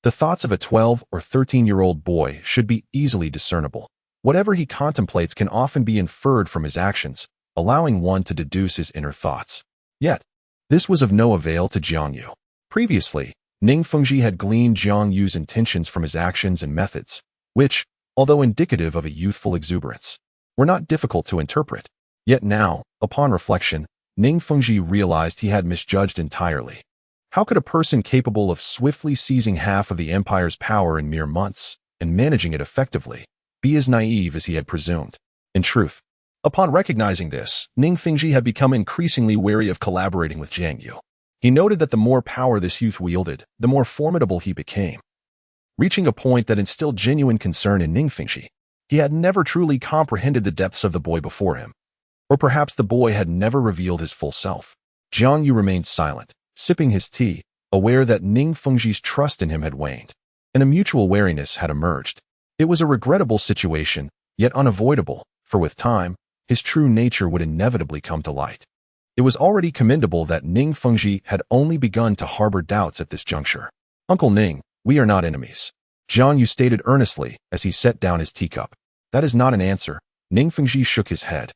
Speaker 1: the thoughts of a 12 or 13-year-old boy should be easily discernible. Whatever he contemplates can often be inferred from his actions, allowing one to deduce his inner thoughts." Yet, this was of no avail to Jiang Yu. Previously, Ning Fengji had gleaned Jiang Yu's intentions from his actions and methods, which, although indicative of a youthful exuberance, were not difficult to interpret. Yet now, upon reflection, Ning Fengji realized he had misjudged entirely. How could a person capable of swiftly seizing half of the empire's power in mere months, and managing it effectively, be as naive as he had presumed? In truth, upon recognizing this, Ning Fengji had become increasingly wary of collaborating with Jiang Yu. He noted that the more power this youth wielded, the more formidable he became, reaching a point that instilled genuine concern in Ning Fengji. He had never truly comprehended the depths of the boy before him. Or perhaps the boy had never revealed his full self. Jiang Yu remained silent, sipping his tea, aware that Ning Fengji's trust in him had waned, and a mutual wariness had emerged. It was a regrettable situation, yet unavoidable, for with time, his true nature would inevitably come to light. It was already commendable that Ning Fengji had only begun to harbor doubts at this juncture. "Uncle Ning, we are not enemies," Jiang Yu stated earnestly as he set down his teacup. "That is not an answer." Ning Fengji shook his head.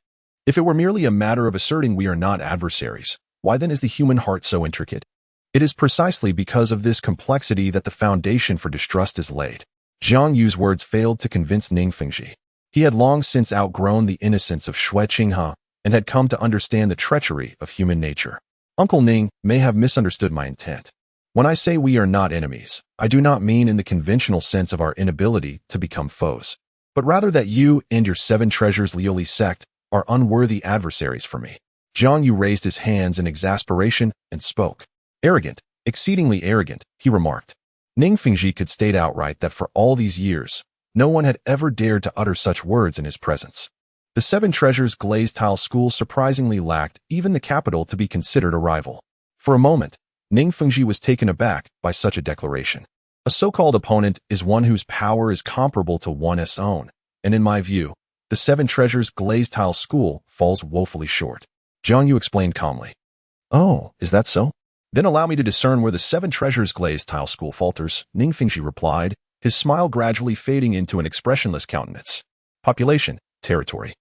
Speaker 1: "If it were merely a matter of asserting we are not adversaries, why then is the human heart so intricate? It is precisely because of this complexity that the foundation for distrust is laid." Jiang Yu's words failed to convince Ning Fengji. He had long since outgrown the innocence of Xue Qinghe and had come to understand the treachery of human nature. "Uncle Ning may have misunderstood my intent. When I say we are not enemies, I do not mean in the conventional sense of our inability to become foes, but rather that you and your Seven Treasures Lioli sect are unworthy adversaries for me." Jiang Yu raised his hands in exasperation and spoke. "Arrogant, exceedingly arrogant," he remarked. Ning Fengji could state outright that for all these years, no one had ever dared to utter such words in his presence. The Seven Treasures Glazed Tile School surprisingly lacked even the capital to be considered a rival. For a moment, Ning Fengji was taken aback by such a declaration. A so-called opponent is one whose power is comparable to one's own, and in my view, the Seven Treasures Glazed Tile School falls woefully short. Jiang Yu explained calmly. "Oh, is that so? Then allow me to discern where the seven treasures glazed tile school falters, Ning Fengxi replied, his smile gradually fading into an expressionless countenance. Population, territory,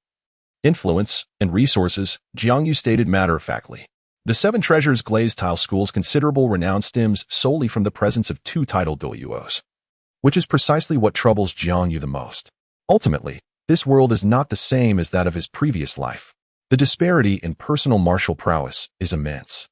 Speaker 1: influence, and resources, Jiang Yu stated matter-of-factly. The seven treasures glazed tile school's considerable renown stems solely from the presence of two titled Douluos, which is precisely what troubles Jiang Yu the most. Ultimately, this world is not the same as that of his previous life. The disparity in personal martial prowess is immense.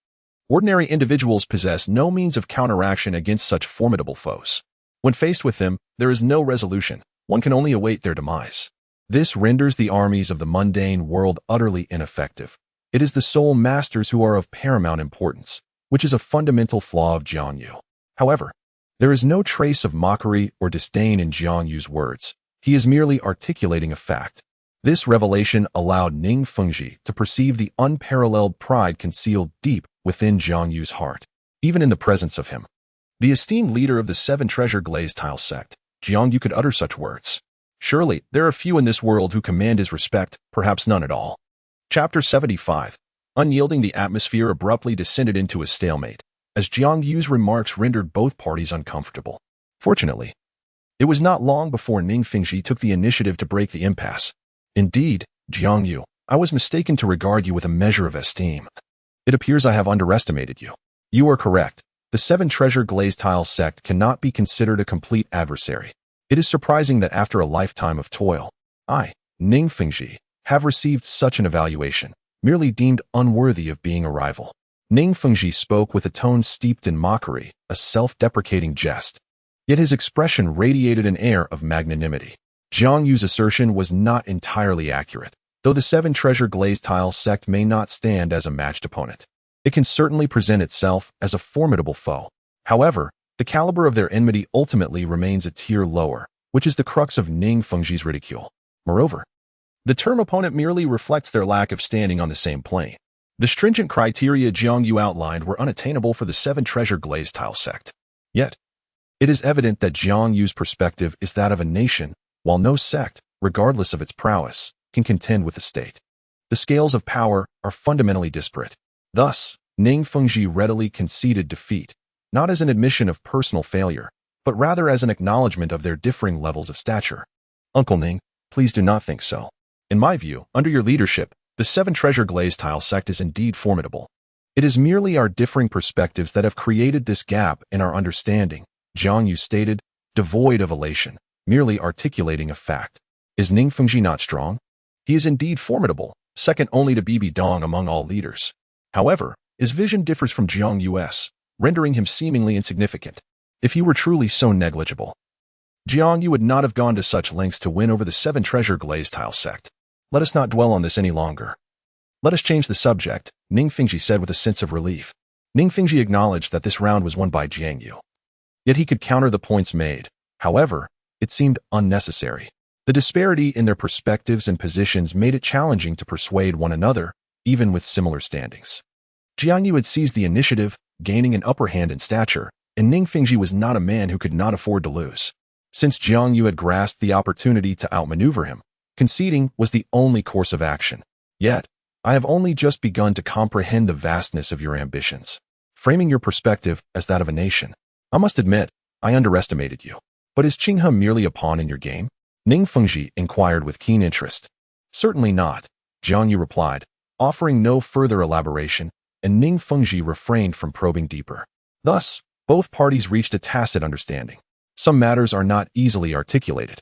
Speaker 1: Ordinary individuals possess no means of counteraction against such formidable foes. When faced with them, there is no resolution. One can only await their demise. This renders the armies of the mundane world utterly ineffective. It is the sole masters who are of paramount importance, which is a fundamental flaw of Jiang Yu. However, there is no trace of mockery or disdain in Jiang Yu's words. He is merely articulating a fact. This revelation allowed Ning Fengxi to perceive the unparalleled pride concealed deep within Jiang Yu's heart, even in the presence of him. The esteemed leader of the seven treasure glazed tile sect, Jiang Yu could utter such words. Surely, there are few in this world who command his respect, perhaps none at all. Chapter 75. Unyielding, the atmosphere abruptly descended into a stalemate, as Jiang Yu's remarks rendered both parties uncomfortable. Fortunately, it was not long before Ning Fengxi took the initiative to break the impasse. Indeed, Jiang Yu, I was mistaken to regard you with a measure of esteem. It appears I have underestimated you. You are correct. The seven treasure glazed tile sect cannot be considered a complete adversary. It is surprising that after a lifetime of toil, I, Ning Fengxi, have received such an evaluation, merely deemed unworthy of being a rival. Ning Fengxi spoke with a tone steeped in mockery, a self-deprecating jest. Yet his expression radiated an air of magnanimity. Jiang Yu's assertion was not entirely accurate. Though the seven treasure glazed tile sect may not stand as a matched opponent, it can certainly present itself as a formidable foe. However, the caliber of their enmity ultimately remains a tier lower, which is the crux of Ning Fengxi's ridicule. Moreover, the term opponent merely reflects their lack of standing on the same plane. The stringent criteria Jiang Yu outlined were unattainable for the seven treasure glazed tile sect. Yet, it is evident that Jiang Yu's perspective is that of a nation, while no sect, regardless of its prowess, can contend with the state. The scales of power are fundamentally disparate. Thus, Ning Fengxi readily conceded defeat, not as an admission of personal failure, but rather as an acknowledgement of their differing levels of stature. Uncle Ning, please do not think so. In my view, under your leadership, the seven treasure glazed tile sect is indeed formidable. It is merely our differing perspectives that have created this gap in our understanding, Jiang Yu stated, devoid of elation, merely articulating a fact. Is Ning Fengxi not strong? He is indeed formidable, second only to Bibi Dong among all leaders. However, his vision differs from Jiang Yu's, rendering him seemingly insignificant. If he were truly so negligible, Jiang Yu would not have gone to such lengths to win over the seven treasure glazed tile sect. Let us not dwell on this any longer. Let us change the subject, Ning Fengxi said with a sense of relief. Ning Fengxi acknowledged that this round was won by Jiang Yu. Yet he could counter the points made. However, it seemed unnecessary. The disparity in their perspectives and positions made it challenging to persuade one another, even with similar standings. Jiang Yu had seized the initiative, gaining an upper hand in stature, and Ning Fengxi was not a man who could not afford to lose. Since Jiang Yu had grasped the opportunity to outmaneuver him, conceding was the only course of action. Yet, I have only just begun to comprehend the vastness of your ambitions. Framing your perspective as that of a nation, I must admit, I underestimated you. But is Qinghe merely a pawn in your game? Ning Fengxi inquired with keen interest. Certainly not, Jiang Yu replied, offering no further elaboration, and Ning Fengxi refrained from probing deeper. Thus, both parties reached a tacit understanding. Some matters are not easily articulated,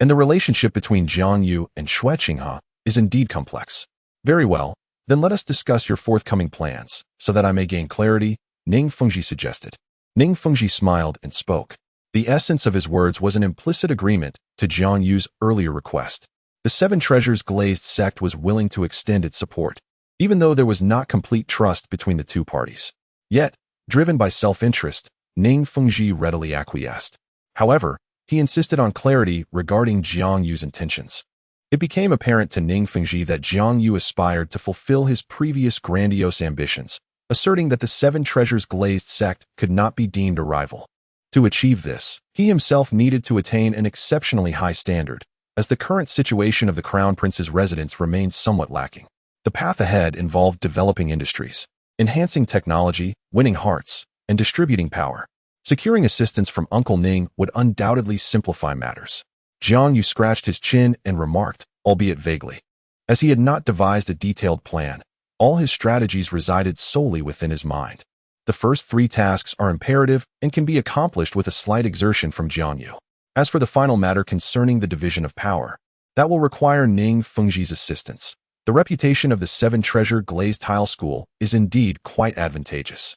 Speaker 1: and the relationship between Jiang Yu and Xue Qinghe is indeed complex. Very well, then let us discuss your forthcoming plans, so that I may gain clarity, Ning Fengxi suggested. Ning Fengxi smiled and spoke. The essence of his words was an implicit agreement to Jiang Yu's earlier request. The Seven Treasures glazed sect was willing to extend its support, even though there was not complete trust between the two parties. Yet, driven by self-interest, Ning Fengxi readily acquiesced. However, he insisted on clarity regarding Jiang Yu's intentions. It became apparent to Ning Fengxi that Jiang Yu aspired to fulfill his previous grandiose ambitions, asserting that the Seven Treasures glazed sect could not be deemed a rival. To achieve this, he himself needed to attain an exceptionally high standard, as the current situation of the Crown Prince's residence remained somewhat lacking. The path ahead involved developing industries, enhancing technology, winning hearts, and distributing power. Securing assistance from Uncle Ning would undoubtedly simplify matters. Jiang Yu scratched his chin and remarked, albeit vaguely. As he had not devised a detailed plan, all his strategies resided solely within his mind. The first 3 tasks are imperative and can be accomplished with a slight exertion from Jiang Yu. As for the final matter concerning the division of power, that will require Ning Fengji's assistance. The reputation of the 7-treasure glazed tile school is indeed quite advantageous.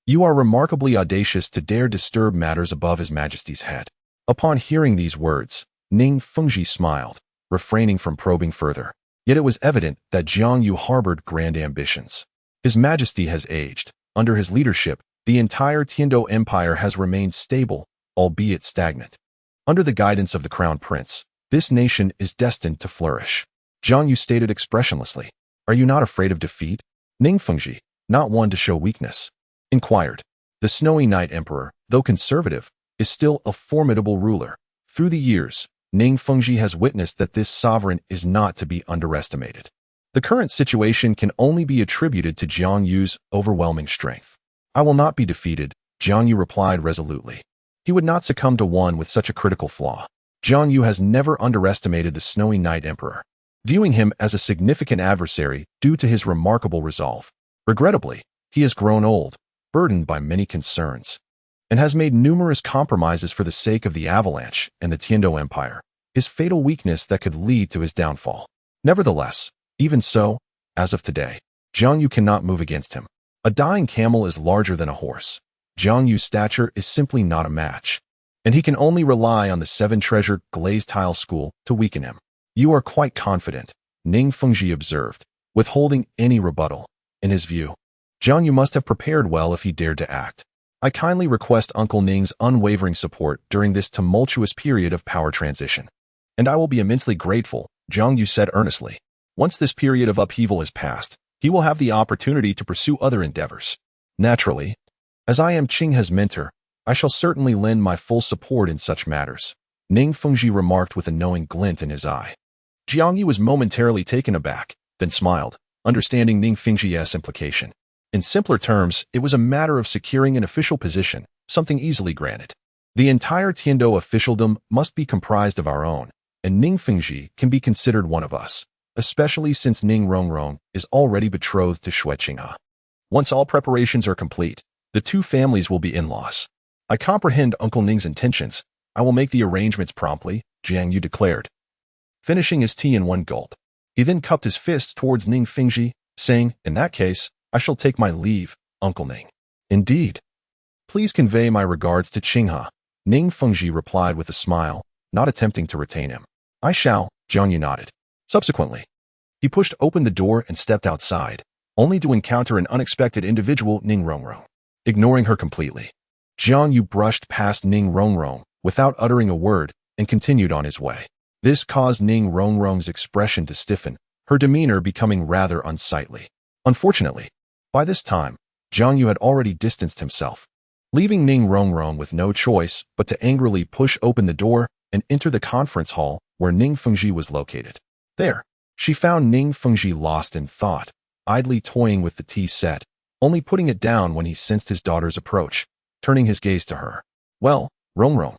Speaker 1: You are remarkably audacious to dare disturb matters above His Majesty's head. Upon hearing these words, Ning Fengji smiled, refraining from probing further. Yet it was evident that Jiang Yu harbored grand ambitions. His Majesty has aged. Under his leadership, the entire Tiandou Empire has remained stable, albeit stagnant. Under the guidance of the Crown Prince, this nation is destined to flourish. Jiang Yu stated expressionlessly. Are you not afraid of defeat? Ning Fengji, not one to show weakness, inquired. The Snowy Knight Emperor, though conservative, is still a formidable ruler. Through the years, Ning Fengji has witnessed that this sovereign is not to be underestimated. The current situation can only be attributed to Jiang Yu's overwhelming strength. I will not be defeated, Jiang Yu replied resolutely. He would not succumb to one with such a critical flaw. Jiang Yu has never underestimated the Snowy Knight Emperor, viewing him as a significant adversary due to his remarkable resolve. Regrettably, he has grown old, burdened by many concerns, and has made numerous compromises for the sake of the Avalanche and the Tiandou Empire, his fatal weakness that could lead to his downfall. Nevertheless, even so, as of today, Jiang Yu cannot move against him. A dying camel is larger than a horse. Jiang Yu's stature is simply not a match, and he can only rely on the 7-treasure glazed tile school to weaken him. You are quite confident, Ning Fengji observed, withholding any rebuttal. In his view, Jiang Yu must have prepared well if he dared to act. I kindly request Uncle Ning's unwavering support during this tumultuous period of power transition. And I will be immensely grateful, Jiang Yu said earnestly. Once this period of upheaval is past, he will have the opportunity to pursue other endeavors. Naturally, as I am Qinghe's mentor, I shall certainly lend my full support in such matters, Ning Fengji remarked with a knowing glint in his eye. Jiang Yu was momentarily taken aback, then smiled, understanding Ning Fengji's implication. In simpler terms, it was a matter of securing an official position, something easily granted. The entire Tiandou officialdom must be comprised of our own, and Ning Fengji can be considered one of us, especially since Ning Renxue is already betrothed to Xue Qinghe. Once all preparations are complete, the 2 families will be in-laws. I comprehend Uncle Ning's intentions. I will make the arrangements promptly, Jiang Yu declared, finishing his tea in one gulp. He then cupped his fist towards Ning Fengji, saying, in that case, I shall take my leave, Uncle Ning. Indeed. Please convey my regards to Qinghe, Ning Fengji replied with a smile, not attempting to retain him. I shall, Jiang Yu nodded. Subsequently, he pushed open the door and stepped outside, only to encounter an unexpected individual, Ning Renxue. Ignoring her completely, Jiang Yu brushed past Ning Renxue without uttering a word and continued on his way. This caused Ning Renxue's expression to stiffen, her demeanor becoming rather unsightly. Unfortunately, by this time, Jiang Yu had already distanced himself, leaving Ning Renxue with no choice but to angrily push open the door and enter the conference hall where Ning Fengji was located. There, she found Ning Fengji lost in thought, idly toying with the tea set, only putting it down when he sensed his daughter's approach, turning his gaze to her. Well, Renxue,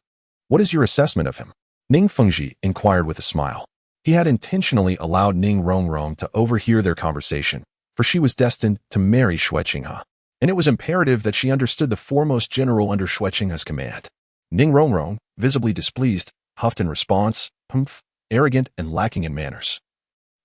Speaker 1: what is your assessment of him? Ning Fengji inquired with a smile. He had intentionally allowed Ning Renxue to overhear their conversation, for she was destined to marry Xue Qinghe, and it was imperative that she understood the foremost general under Xue Qinghe's command. Ning Renxue, visibly displeased, huffed in response, humph, arrogant and lacking in manners.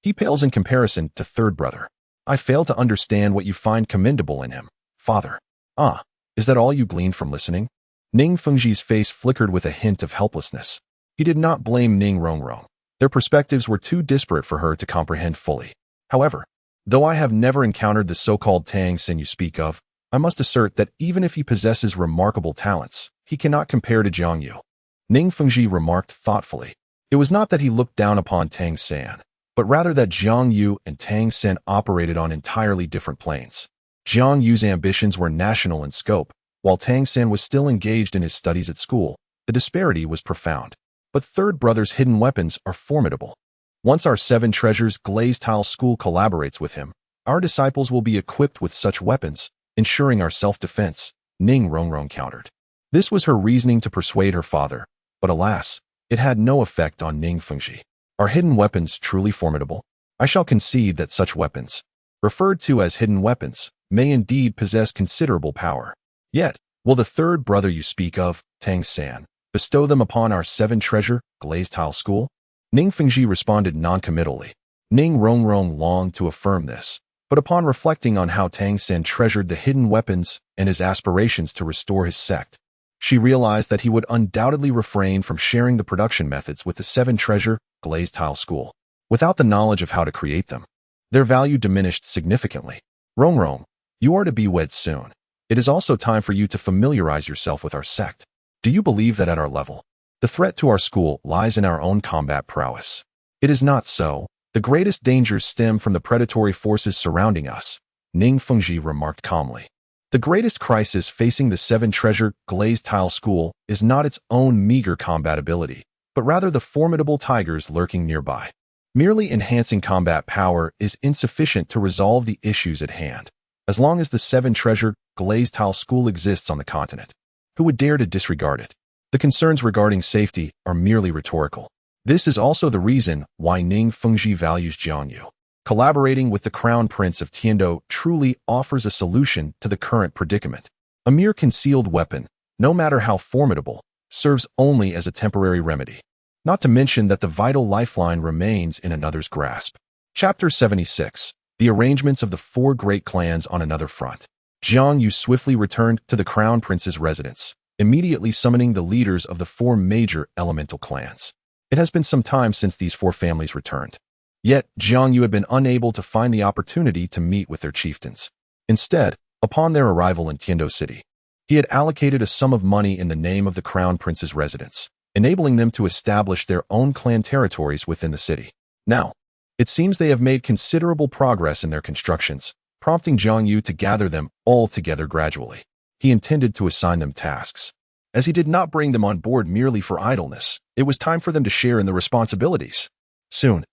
Speaker 1: He pales in comparison to third brother. I fail to understand what you find commendable in him, father. Ah, is that all you gleaned from listening? Ning Fengji's face flickered with a hint of helplessness. He did not blame Ning Renxue. Their perspectives were too disparate for her to comprehend fully. However, though I have never encountered the so-called Tang Sin you speak of, I must assert that even if he possesses remarkable talents, he cannot compare to Jiang Yu. Ning Fengji remarked thoughtfully. It was not that he looked down upon Tang San, but rather that Jiang Yu and Tang San operated on entirely different planes. Jiang Yu's ambitions were national in scope, while Tang San was still engaged in his studies at school. The disparity was profound. But third brother's hidden weapons are formidable. Once our 7 treasures glazed tile school collaborates with him, Our disciples will be equipped with such weapons, ensuring our self-defense, Ning Rongrong countered. This was her reasoning to persuade her father, but alas, it had no effect on Ning Fengji. Are hidden weapons truly formidable? I shall concede that such weapons, referred to as hidden weapons, may indeed possess considerable power. Yet, will the third brother you speak of, Tang San, bestow them upon our 7-treasure, glazed tile school? Ning Fengji responded non-committally. Ning Rongrong longed to affirm this, but upon reflecting on how Tang San treasured the hidden weapons and his aspirations to restore his sect, she realized that he would undoubtedly refrain from sharing the production methods with the 7-treasure, glazed tile school. Without the knowledge of how to create them, their value diminished significantly. Rongrong, you are to be wed soon. It is also time for you to familiarize yourself with our sect. Do you believe that at our level, the threat to our school lies in our own combat prowess? It is not so. The greatest dangers stem from the predatory forces surrounding us, Ning Fengji remarked calmly. The greatest crisis facing the 7-treasure glazed tile school is not its own meager combat ability, but rather the formidable tigers lurking nearby. Merely enhancing combat power is insufficient to resolve the issues at hand. As long as the 7-treasure glazed tile school exists on the continent, who would dare to disregard it? The concerns regarding safety are merely rhetorical. This is also the reason why Ning Fengji values Jiang Yu. Collaborating with the Crown Prince of Tiandou truly offers a solution to the current predicament. A mere concealed weapon, no matter how formidable, serves only as a temporary remedy. Not to mention that the vital lifeline remains in another's grasp. Chapter 76. The arrangements of the 4 great clans on another front. Jiang Yu swiftly returned to the Crown Prince's residence, immediately summoning the leaders of the 4 major elemental clans. It has been some time since these 4 families returned. Yet, Jiang Yu had been unable to find the opportunity to meet with their chieftains. Instead, upon their arrival in Tiandou City, he had allocated a sum of money in the name of the Crown Prince's residence, enabling them to establish their own clan territories within the city. Now, it seems they have made considerable progress in their constructions, prompting Jiang Yu to gather them all together gradually. He intended to assign them tasks. As he did not bring them on board merely for idleness, it was time for them to share in the responsibilities. Soon,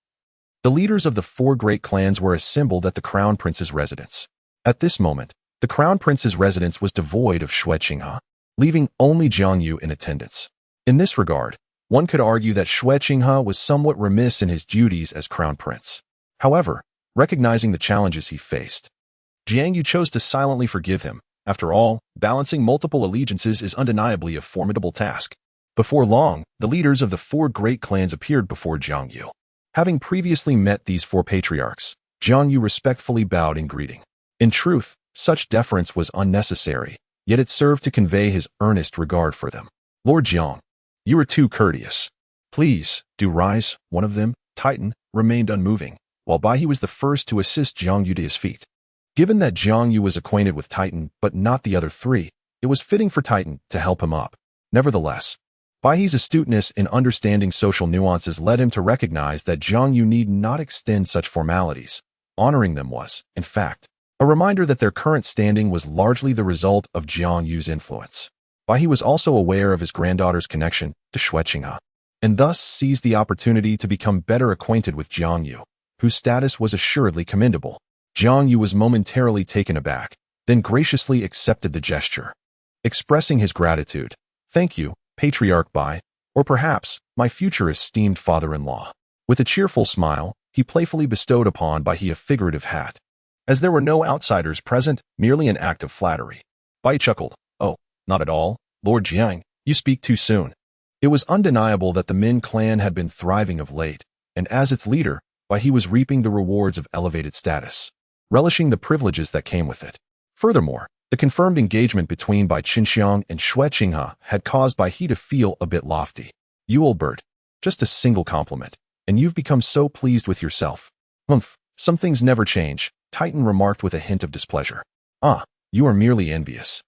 Speaker 1: the leaders of the 4 great clans were assembled at the Crown Prince's residence. At this moment, the Crown Prince's residence was devoid of Xue Qinghe, leaving only Jiang Yu in attendance. In this regard, one could argue that Xue Qinghe was somewhat remiss in his duties as Crown Prince. However, recognizing the challenges he faced, Jiang Yu chose to silently forgive him. After all, balancing multiple allegiances is undeniably a formidable task. Before long, the leaders of the 4 great clans appeared before Jiang Yu. Having previously met these 4 patriarchs, Jiang Yu respectfully bowed in greeting. In truth, such deference was unnecessary, yet it served to convey his earnest regard for them. Lord Jiang, you are too courteous. Please, do rise. One of them, Titan, remained unmoving, while Bai He was the first to assist Jiang Yu to his feet. Given that Jiang Yu was acquainted with Titan but not the other 3, it was fitting for Titan to help him up. Nevertheless, Bai He's astuteness in understanding social nuances led him to recognize that Jiang Yu need not extend such formalities. Honoring them was, in fact, a reminder that their current standing was largely the result of Jiang Yu's influence. Bai He was also aware of his granddaughter's connection to Xue Qinghe, and thus seized the opportunity to become better acquainted with Jiang Yu, whose status was assuredly commendable. Jiang Yu was momentarily taken aback, then graciously accepted the gesture, expressing his gratitude. Thank you, Patriarch Bai, or perhaps, my future esteemed father-in-law. With a cheerful smile, he playfully bestowed upon Bai He a figurative hat. As there were no outsiders present, merely an act of flattery. Bai chuckled. Oh, not at all, Lord Jiang, you speak too soon. It was undeniable that the Min clan had been thriving of late, and as its leader, Bai He was reaping the rewards of elevated status, relishing the privileges that came with it. Furthermore, the confirmed engagement between Bai Qinxiang and Xue Qinghe had caused Bai He to feel a bit lofty. You old bird, just a single compliment, and you've become so pleased with yourself. Humph, some things never change, Titan remarked with a hint of displeasure. Ah, you are merely envious.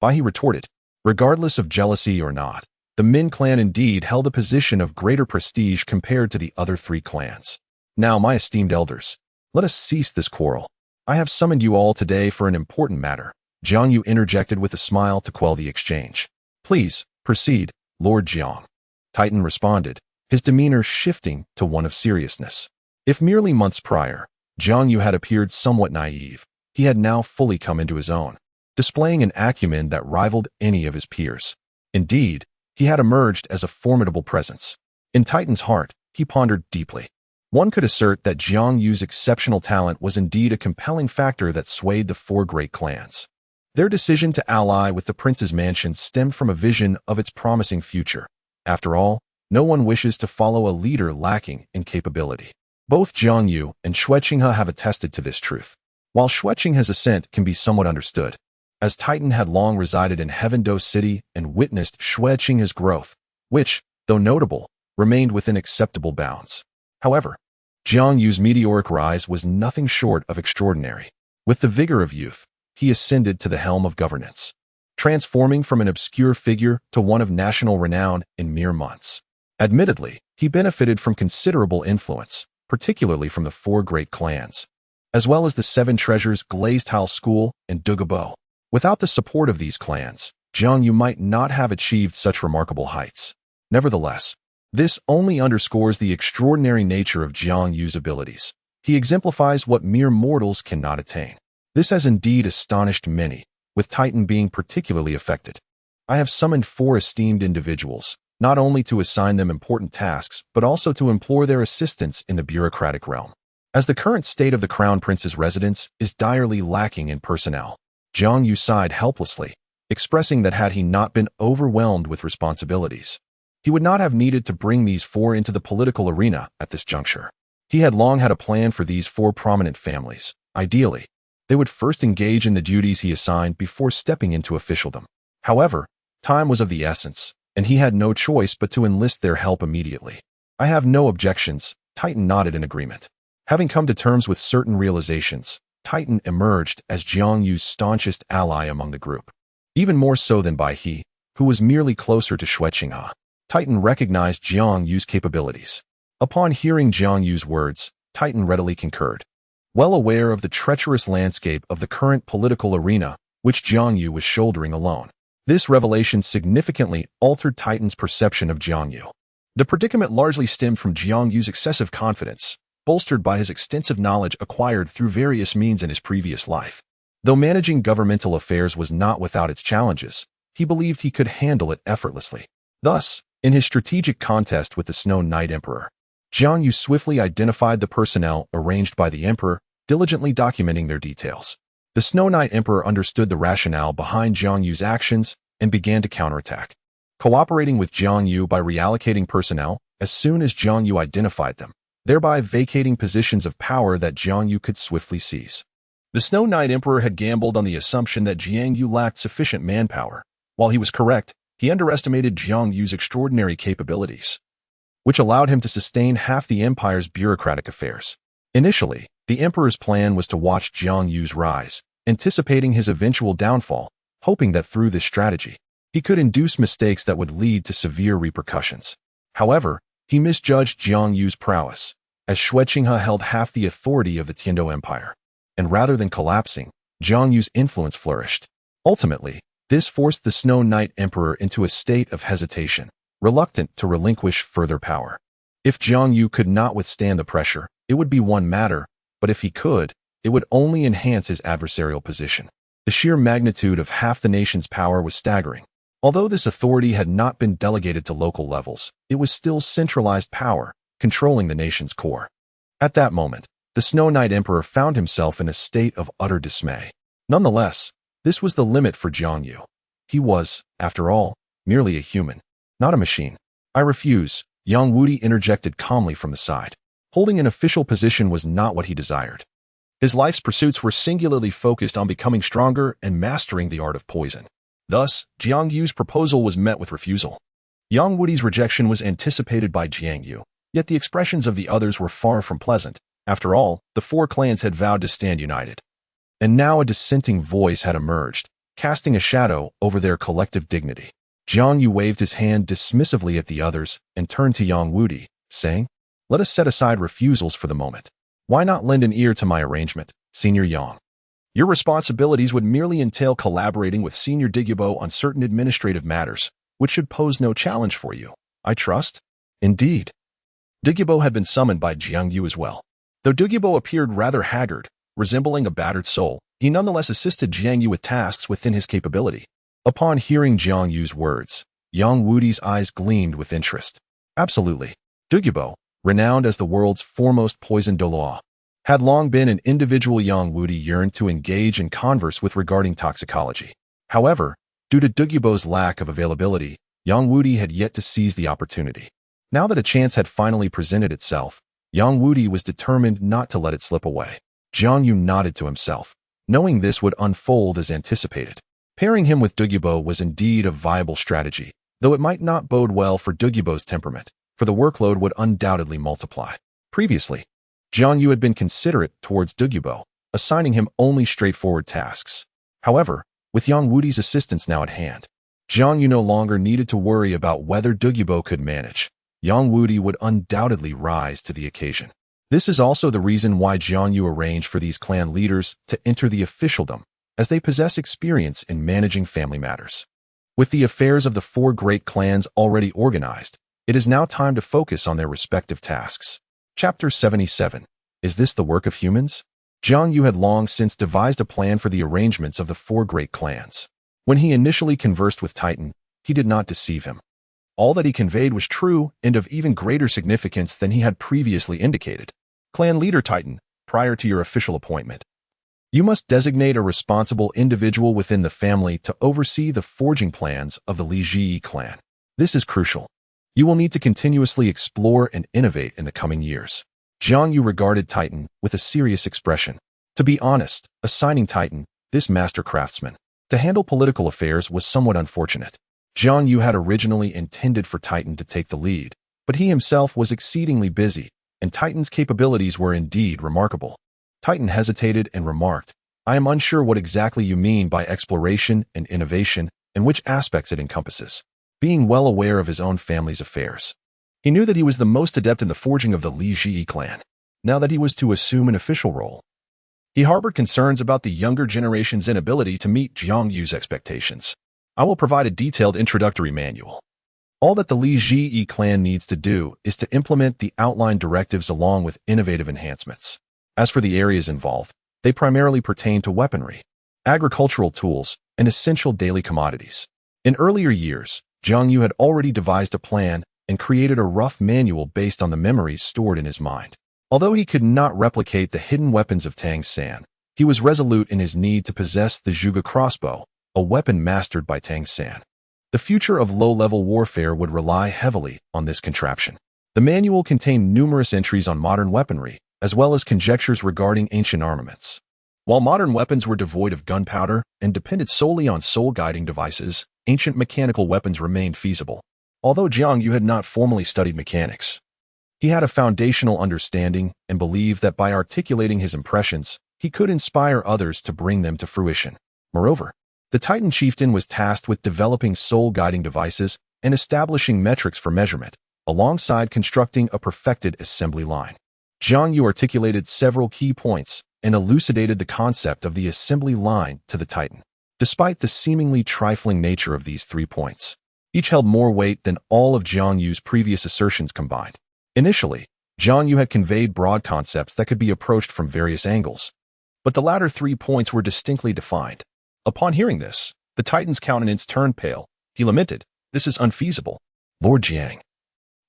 Speaker 1: Bai He retorted. Regardless of jealousy or not, the Min clan indeed held a position of greater prestige compared to the other 3 clans. Now, my esteemed elders, let us cease this quarrel. I have summoned you all today for an important matter. Jiang Yu interjected with a smile to quell the exchange. Please, proceed, Lord Jiang. Titan responded, his demeanor shifting to one of seriousness. If merely months prior, Jiang Yu had appeared somewhat naive. He had now fully come into his own, displaying an acumen that rivaled any of his peers. Indeed, he had emerged as a formidable presence. In Titan's heart, he pondered deeply. One could assert that Jiang Yu's exceptional talent was indeed a compelling factor that swayed the four great clans. Their decision to ally with the prince's mansion stemmed from a vision of its promising future. After all, no one wishes to follow a leader lacking in capability. Both Jiang Yu and Xue Qinghe have attested to this truth. While Xue Qinghe's ascent can be somewhat understood, as Titan had long resided in Heavendou City and witnessed Xue Qinghe's growth, which, though notable, remained within acceptable bounds. However, Jiang Yu's meteoric rise was nothing short of extraordinary. With the vigor of youth, he ascended to the helm of governance, transforming from an obscure figure to one of national renown in mere months. Admittedly, he benefited from considerable influence, particularly from the four great clans, as well as the seven treasures Glazed Tile School and Douluo. Without the support of these clans, Jiang Yu might not have achieved such remarkable heights. Nevertheless, this only underscores the extraordinary nature of Jiang Yu's abilities. He exemplifies what mere mortals cannot attain. This has indeed astonished many, with Titan being particularly affected. I have summoned 4 esteemed individuals, not only to assign them important tasks, but also to implore their assistance in the bureaucratic realm. As the current state of the Crown Prince's residence is direly lacking in personnel, Jiang Yu sighed helplessly, expressing that had he not been overwhelmed with responsibilities, he would not have needed to bring these 4 into the political arena at this juncture. He had long had a plan for these 4 prominent families. Ideally, they would first engage in the duties he assigned before stepping into officialdom. However, time was of the essence, and he had no choice but to enlist their help immediately. I have no objections, Titan nodded in agreement. Having come to terms with certain realizations, Titan emerged as Jiang Yu's staunchest ally among the group. Even more so than Bai He, who was merely closer to Xue Qinghe. Titan recognized Jiang Yu's capabilities. Upon hearing Jiang Yu's words, Titan readily concurred. Well aware of the treacherous landscape of the current political arena, which Jiang Yu was shouldering alone, this revelation significantly altered Titan's perception of Jiang Yu. The predicament largely stemmed from Jiang Yu's excessive confidence, bolstered by his extensive knowledge acquired through various means in his previous life. Though managing governmental affairs was not without its challenges, he believed he could handle it effortlessly. Thus, in his strategic contest with the Snow Knight Emperor, Jiang Yu swiftly identified the personnel arranged by the Emperor, diligently documenting their details. The Snow Knight Emperor understood the rationale behind Jiang Yu's actions and began to counterattack, cooperating with Jiang Yu by reallocating personnel as soon as Jiang Yu identified them, thereby vacating positions of power that Jiang Yu could swiftly seize. The Snow Knight Emperor had gambled on the assumption that Jiang Yu lacked sufficient manpower. While he was correct, he underestimated Jiang Yu's extraordinary capabilities, which allowed him to sustain half the empire's bureaucratic affairs. Initially, the emperor's plan was to watch Jiang Yu's rise, anticipating his eventual downfall, hoping that through this strategy, he could induce mistakes that would lead to severe repercussions. However, he misjudged Jiang Yu's prowess, as Xue Qinghe held half the authority of the Tiandou Empire, and rather than collapsing, Jiang Yu's influence flourished. Ultimately, this forced the Snow Knight Emperor into a state of hesitation, reluctant to relinquish further power. If Jiang Yu could not withstand the pressure, it would be one matter, but if he could, it would only enhance his adversarial position. The sheer magnitude of half the nation's power was staggering. Although this authority had not been delegated to local levels, it was still centralized power, controlling the nation's core. At that moment, the Snow Knight Emperor found himself in a state of utter dismay. Nonetheless, this was the limit for Jiang Yu. He was, after all, merely a human, not a machine. I refuse, Yang Wudi interjected calmly from the side. Holding an official position was not what he desired. His life's pursuits were singularly focused on becoming stronger and mastering the art of poison. Thus, Jiang Yu's proposal was met with refusal. Yang Wudi's rejection was anticipated by Jiang Yu, yet the expressions of the others were far from pleasant. After all, the 4 clans had vowed to stand united. And now a dissenting voice had emerged, casting a shadow over their collective dignity. Jiang Yu waved his hand dismissively at the others and turned to Yang Wudi, saying, "Let us set aside refusals for the moment. Why not lend an ear to my arrangement, Senior Yang? Your responsibilities would merely entail collaborating with Senior Douluo on certain administrative matters, which should pose no challenge for you, I trust." Indeed. Douluo had been summoned by Jiang Yu as well. Though Douluo appeared rather haggard, resembling a battered soul, he nonetheless assisted Jiang Yu with tasks within his capability. Upon hearing Jiang Yu's words, Yang Wudi's eyes gleamed with interest. Absolutely. Douluo, renowned as the world's foremost poison Douluo, had long been an individual Yang Wudi yearned to engage and converse with regarding toxicology. However, due to Douluo's lack of availability, Yang Wudi had yet to seize the opportunity. Now that a chance had finally presented itself, Yang Wudi was determined not to let it slip away. Jiang Yu nodded to himself, knowing this would unfold as anticipated. Pairing him with Douluo was indeed a viable strategy, though it might not bode well for Douluo's temperament, for the workload would undoubtedly multiply. Previously, Jiang Yu had been considerate towards Douluo, assigning him only straightforward tasks. However, with Yang Wudi's assistance now at hand, Jiang Yu no longer needed to worry about whether Douluo could manage. Yang Wudi would undoubtedly rise to the occasion. This is also the reason why Jiang Yu arranged for these clan leaders to enter the officialdom, as they possess experience in managing family matters. With the affairs of the 4 great clans already organized, it is now time to focus on their respective tasks. Chapter 77. Is this the work of humans? Jiang Yu had long since devised a plan for the arrangements of the 4 great clans. When he initially conversed with Titan, he did not deceive him. All that he conveyed was true and of even greater significance than he had previously indicated. Clan leader Titan, prior to your official appointment, you must designate a responsible individual within the family to oversee the forging plans of the Li Jie clan. This is crucial. You will need to continuously explore and innovate in the coming years. Jiang Yu regarded Titan with a serious expression. To be honest, assigning Titan, this master craftsman, to handle political affairs was somewhat unfortunate. Jiang Yu had originally intended for Titan to take the lead, but he himself was exceedingly busy, and Titan's capabilities were indeed remarkable. Titan hesitated and remarked, I am unsure what exactly you mean by exploration and innovation and which aspects it encompasses. Being well aware of his own family's affairs, he knew that he was the most adept in the forging of the Li Jie clan. Now that he was to assume an official role, he harbored concerns about the younger generation's inability to meet Jiang Yu's expectations. I will provide a detailed introductory manual. All that the Li Jie clan needs to do is to implement the outlined directives along with innovative enhancements. As for the areas involved, they primarily pertain to weaponry, agricultural tools, and essential daily commodities. In earlier years, Jiang Yu had already devised a plan and created a rough manual based on the memories stored in his mind. Although he could not replicate the hidden weapons of Tang San, he was resolute in his need to possess the Zhuge crossbow, a weapon mastered by Tang San. The future of low-level warfare would rely heavily on this contraption. The manual contained numerous entries on modern weaponry, as well as conjectures regarding ancient armaments. While modern weapons were devoid of gunpowder and depended solely on soul-guiding devices, ancient mechanical weapons remained feasible. Although Jiang Yu had not formally studied mechanics, he had a foundational understanding and believed that by articulating his impressions, he could inspire others to bring them to fruition. Moreover, the Titan chieftain was tasked with developing soul-guiding devices and establishing metrics for measurement, alongside constructing a perfected assembly line. Jiang Yu articulated several key points and elucidated the concept of the assembly line to the Titan. Despite the seemingly trifling nature of these 3 points, each held more weight than all of Jiang Yu's previous assertions combined. Initially, Jiang Yu had conveyed broad concepts that could be approached from various angles, but the latter 3 points were distinctly defined. Upon hearing this, the Titan's countenance turned pale. He lamented, "This is unfeasible. Lord Jiang,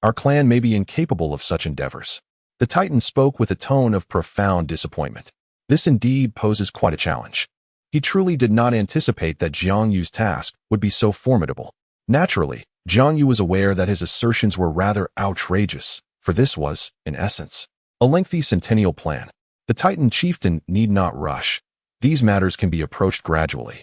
Speaker 1: our clan may be incapable of such endeavors." The Titan spoke with a tone of profound disappointment. This indeed poses quite a challenge. He truly did not anticipate that Jiang Yu's task would be so formidable. Naturally, Jiang Yu was aware that his assertions were rather outrageous, for this was, in essence, a lengthy centennial plan. The Titan chieftain need not rush. These matters can be approached gradually.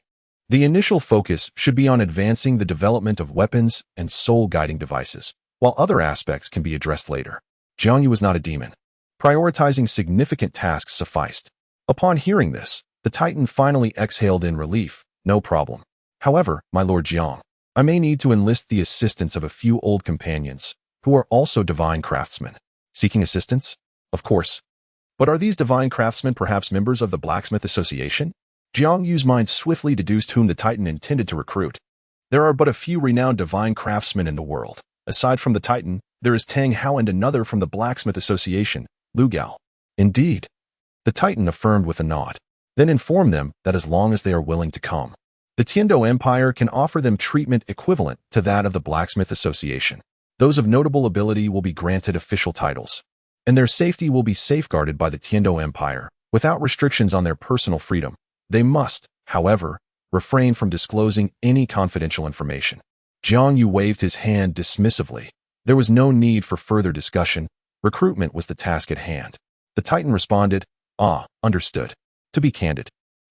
Speaker 1: The initial focus should be on advancing the development of weapons and soul-guiding devices, while other aspects can be addressed later. Jiang Yu was not a demon. Prioritizing significant tasks sufficed. Upon hearing this, the Titan finally exhaled in relief. No problem. However, my Lord Jiang, I may need to enlist the assistance of a few old companions, who are also divine craftsmen. Seeking assistance? Of course. But are these divine craftsmen perhaps members of the Blacksmith Association? Jiang Yu's mind swiftly deduced whom the Titan intended to recruit. There are but a few renowned divine craftsmen in the world. Aside from the Titan, there is Tang Hao and another from the Blacksmith Association, Lu Gao. Indeed, the Titan affirmed with a nod, then informed them that as long as they are willing to come, the Tiandou Empire can offer them treatment equivalent to that of the Blacksmith Association. Those of notable ability will be granted official titles, and their safety will be safeguarded by the Tiandou Empire without restrictions on their personal freedom. They must, however, refrain from disclosing any confidential information. Jiang Yu waved his hand dismissively. There was no need for further discussion. Recruitment was the task at hand. The Titan responded, "Ah, understood." To be candid,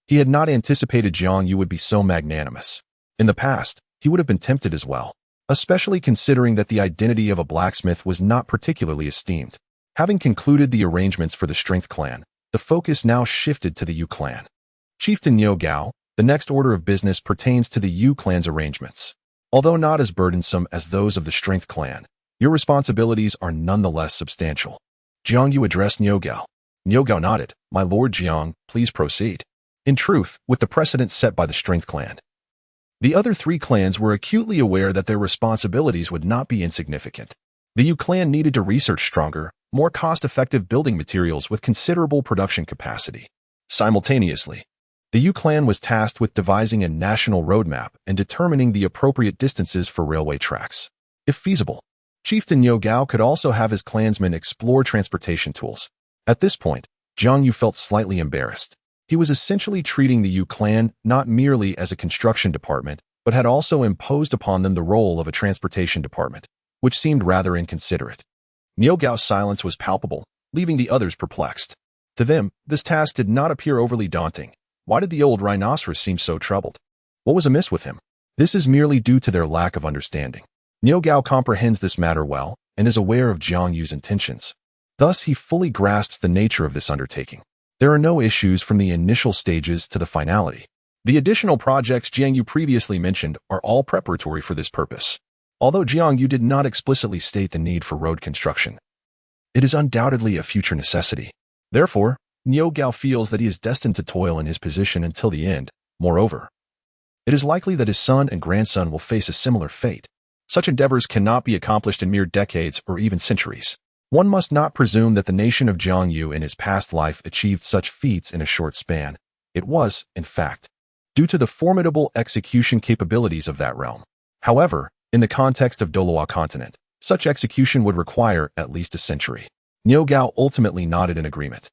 Speaker 1: he had not anticipated Jiang Yu would be so magnanimous. In the past, he would have been tempted as well, especially considering that the identity of a blacksmith was not particularly esteemed. Having concluded the arrangements for the Strength clan, the focus now shifted to the Yu clan. Chieftain Niu Gao, the next order of business pertains to the Yu clan's arrangements. Although not as burdensome as those of the Strength clan, your responsibilities are nonetheless substantial. Jiang Yu addressed Niu Gao. Niu Gao nodded. "My lord Jiang, please proceed." In truth, with the precedent set by the Strength clan, the other three clans were acutely aware that their responsibilities would not be insignificant. The Yu clan needed to research stronger, more cost-effective building materials with considerable production capacity. Simultaneously, the Yu clan was tasked with devising a national roadmap and determining the appropriate distances for railway tracks. If feasible, Chieftain Niu Gao could also have his clansmen explore transportation tools. At this point, Jiang Yu felt slightly embarrassed. He was essentially treating the Yu clan not merely as a construction department, but had also imposed upon them the role of a transportation department, which seemed rather inconsiderate. Niu Gao's silence was palpable, leaving the others perplexed. To them, this task did not appear overly daunting. Why did the old rhinoceros seem so troubled? What was amiss with him? This is merely due to their lack of understanding. Niu Gao comprehends this matter well and is aware of Jiang Yu's intentions. Thus, he fully grasps the nature of this undertaking. There are no issues from the initial stages to the finality. The additional projects Jiang Yu previously mentioned are all preparatory for this purpose. Although Jiang Yu did not explicitly state the need for road construction, it is undoubtedly a future necessity. Therefore, Niu Gao feels that he is destined to toil in his position until the end. Moreover, it is likely that his son and grandson will face a similar fate. Such endeavors cannot be accomplished in mere decades or even centuries. One must not presume that the nation of Jiang Yu in his past life achieved such feats in a short span. It was, in fact, due to the formidable execution capabilities of that realm. However, in the context of Douluo Continent, such execution would require at least a century. Niu Gao ultimately nodded in agreement,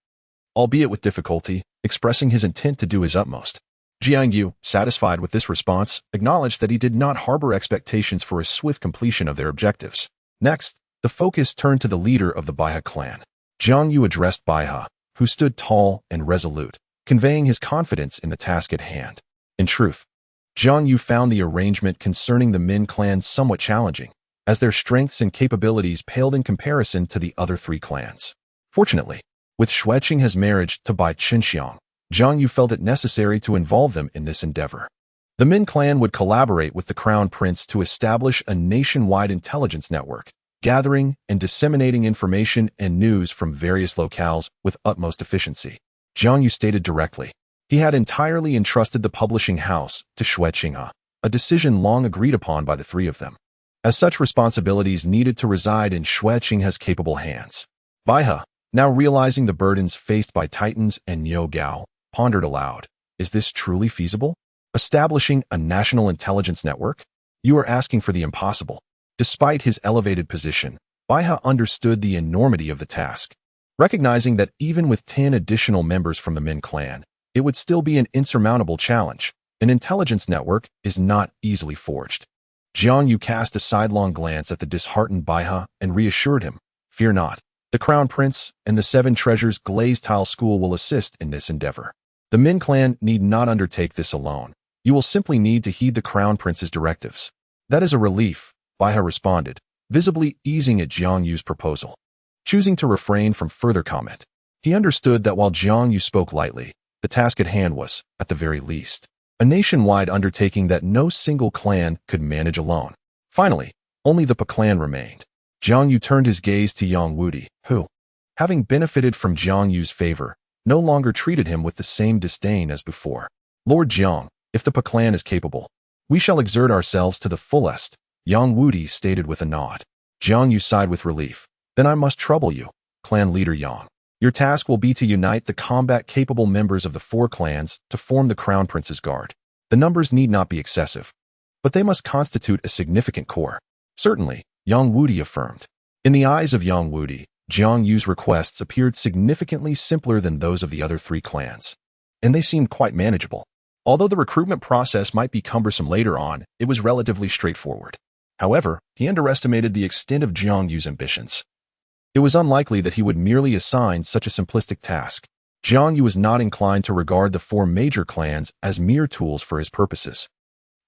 Speaker 1: albeit with difficulty, expressing his intent to do his utmost. Jiang Yu, satisfied with this response, acknowledged that he did not harbor expectations for a swift completion of their objectives. Next, the focus turned to the leader of the Baihe clan. Jiang Yu addressed Baihe, who stood tall and resolute, conveying his confidence in the task at hand. In truth, Jiang Yu found the arrangement concerning the Min clan somewhat challenging, as their strengths and capabilities paled in comparison to the other three clans. Fortunately, with Xue Qinghe's marriage to Bai Qinxiang, Jiang Yu felt it necessary to involve them in this endeavor. The Min clan would collaborate with the Crown Prince to establish a nationwide intelligence network, gathering and disseminating information and news from various locales with utmost efficiency. Jiang Yu stated directly, he had entirely entrusted the publishing house to Xue Qinghe, a decision long agreed upon by the three of them, as such responsibilities needed to reside in Xue Qinghe's capable hands. Baihe, now realizing the burdens faced by Titans and Niu Gao, pondered aloud, is this truly feasible? Establishing a national intelligence network? You are asking for the impossible. Despite his elevated position, Baihe understood the enormity of the task, recognizing that even with 10 additional members from the Min clan, it would still be an insurmountable challenge. An intelligence network is not easily forged. Jiang Yu cast a sidelong glance at the disheartened Baihe and reassured him, "Fear not. The Crown Prince and the 7 Treasures Glazed Tile School will assist in this endeavor. The Min clan need not undertake this alone. You will simply need to heed the Crown Prince's directives." "That is a relief," Baihe responded, visibly easing at Jiang Yu's proposal. Choosing to refrain from further comment, he understood that while Jiang Yu spoke lightly, the task at hand was, at the very least, a nationwide undertaking that no single clan could manage alone. Finally, only the Pa clan remained. Jiang Yu turned his gaze to Yang Wudi, who, having benefited from Jiang Yu's favor, no longer treated him with the same disdain as before. "Lord Jiang, if the Pa clan is capable, we shall exert ourselves to the fullest," Yang Wudi stated with a nod. Jiang Yu sighed with relief. "Then I must trouble you, clan leader Yang. Your task will be to unite the combat-capable members of the 4 clans to form the Crown Prince's Guard. The numbers need not be excessive, but they must constitute a significant core. Certainly, Yang Wudi affirmed. In the eyes of Yang Wudi, Jiang Yu's requests appeared significantly simpler than those of the other 3 clans, and they seemed quite manageable. Although the recruitment process might be cumbersome later on, it was relatively straightforward. However, he underestimated the extent of Jiang Yu's ambitions. It was unlikely that he would merely assign such a simplistic task. Jiang Yu was not inclined to regard the 4 major clans as mere tools for his purposes.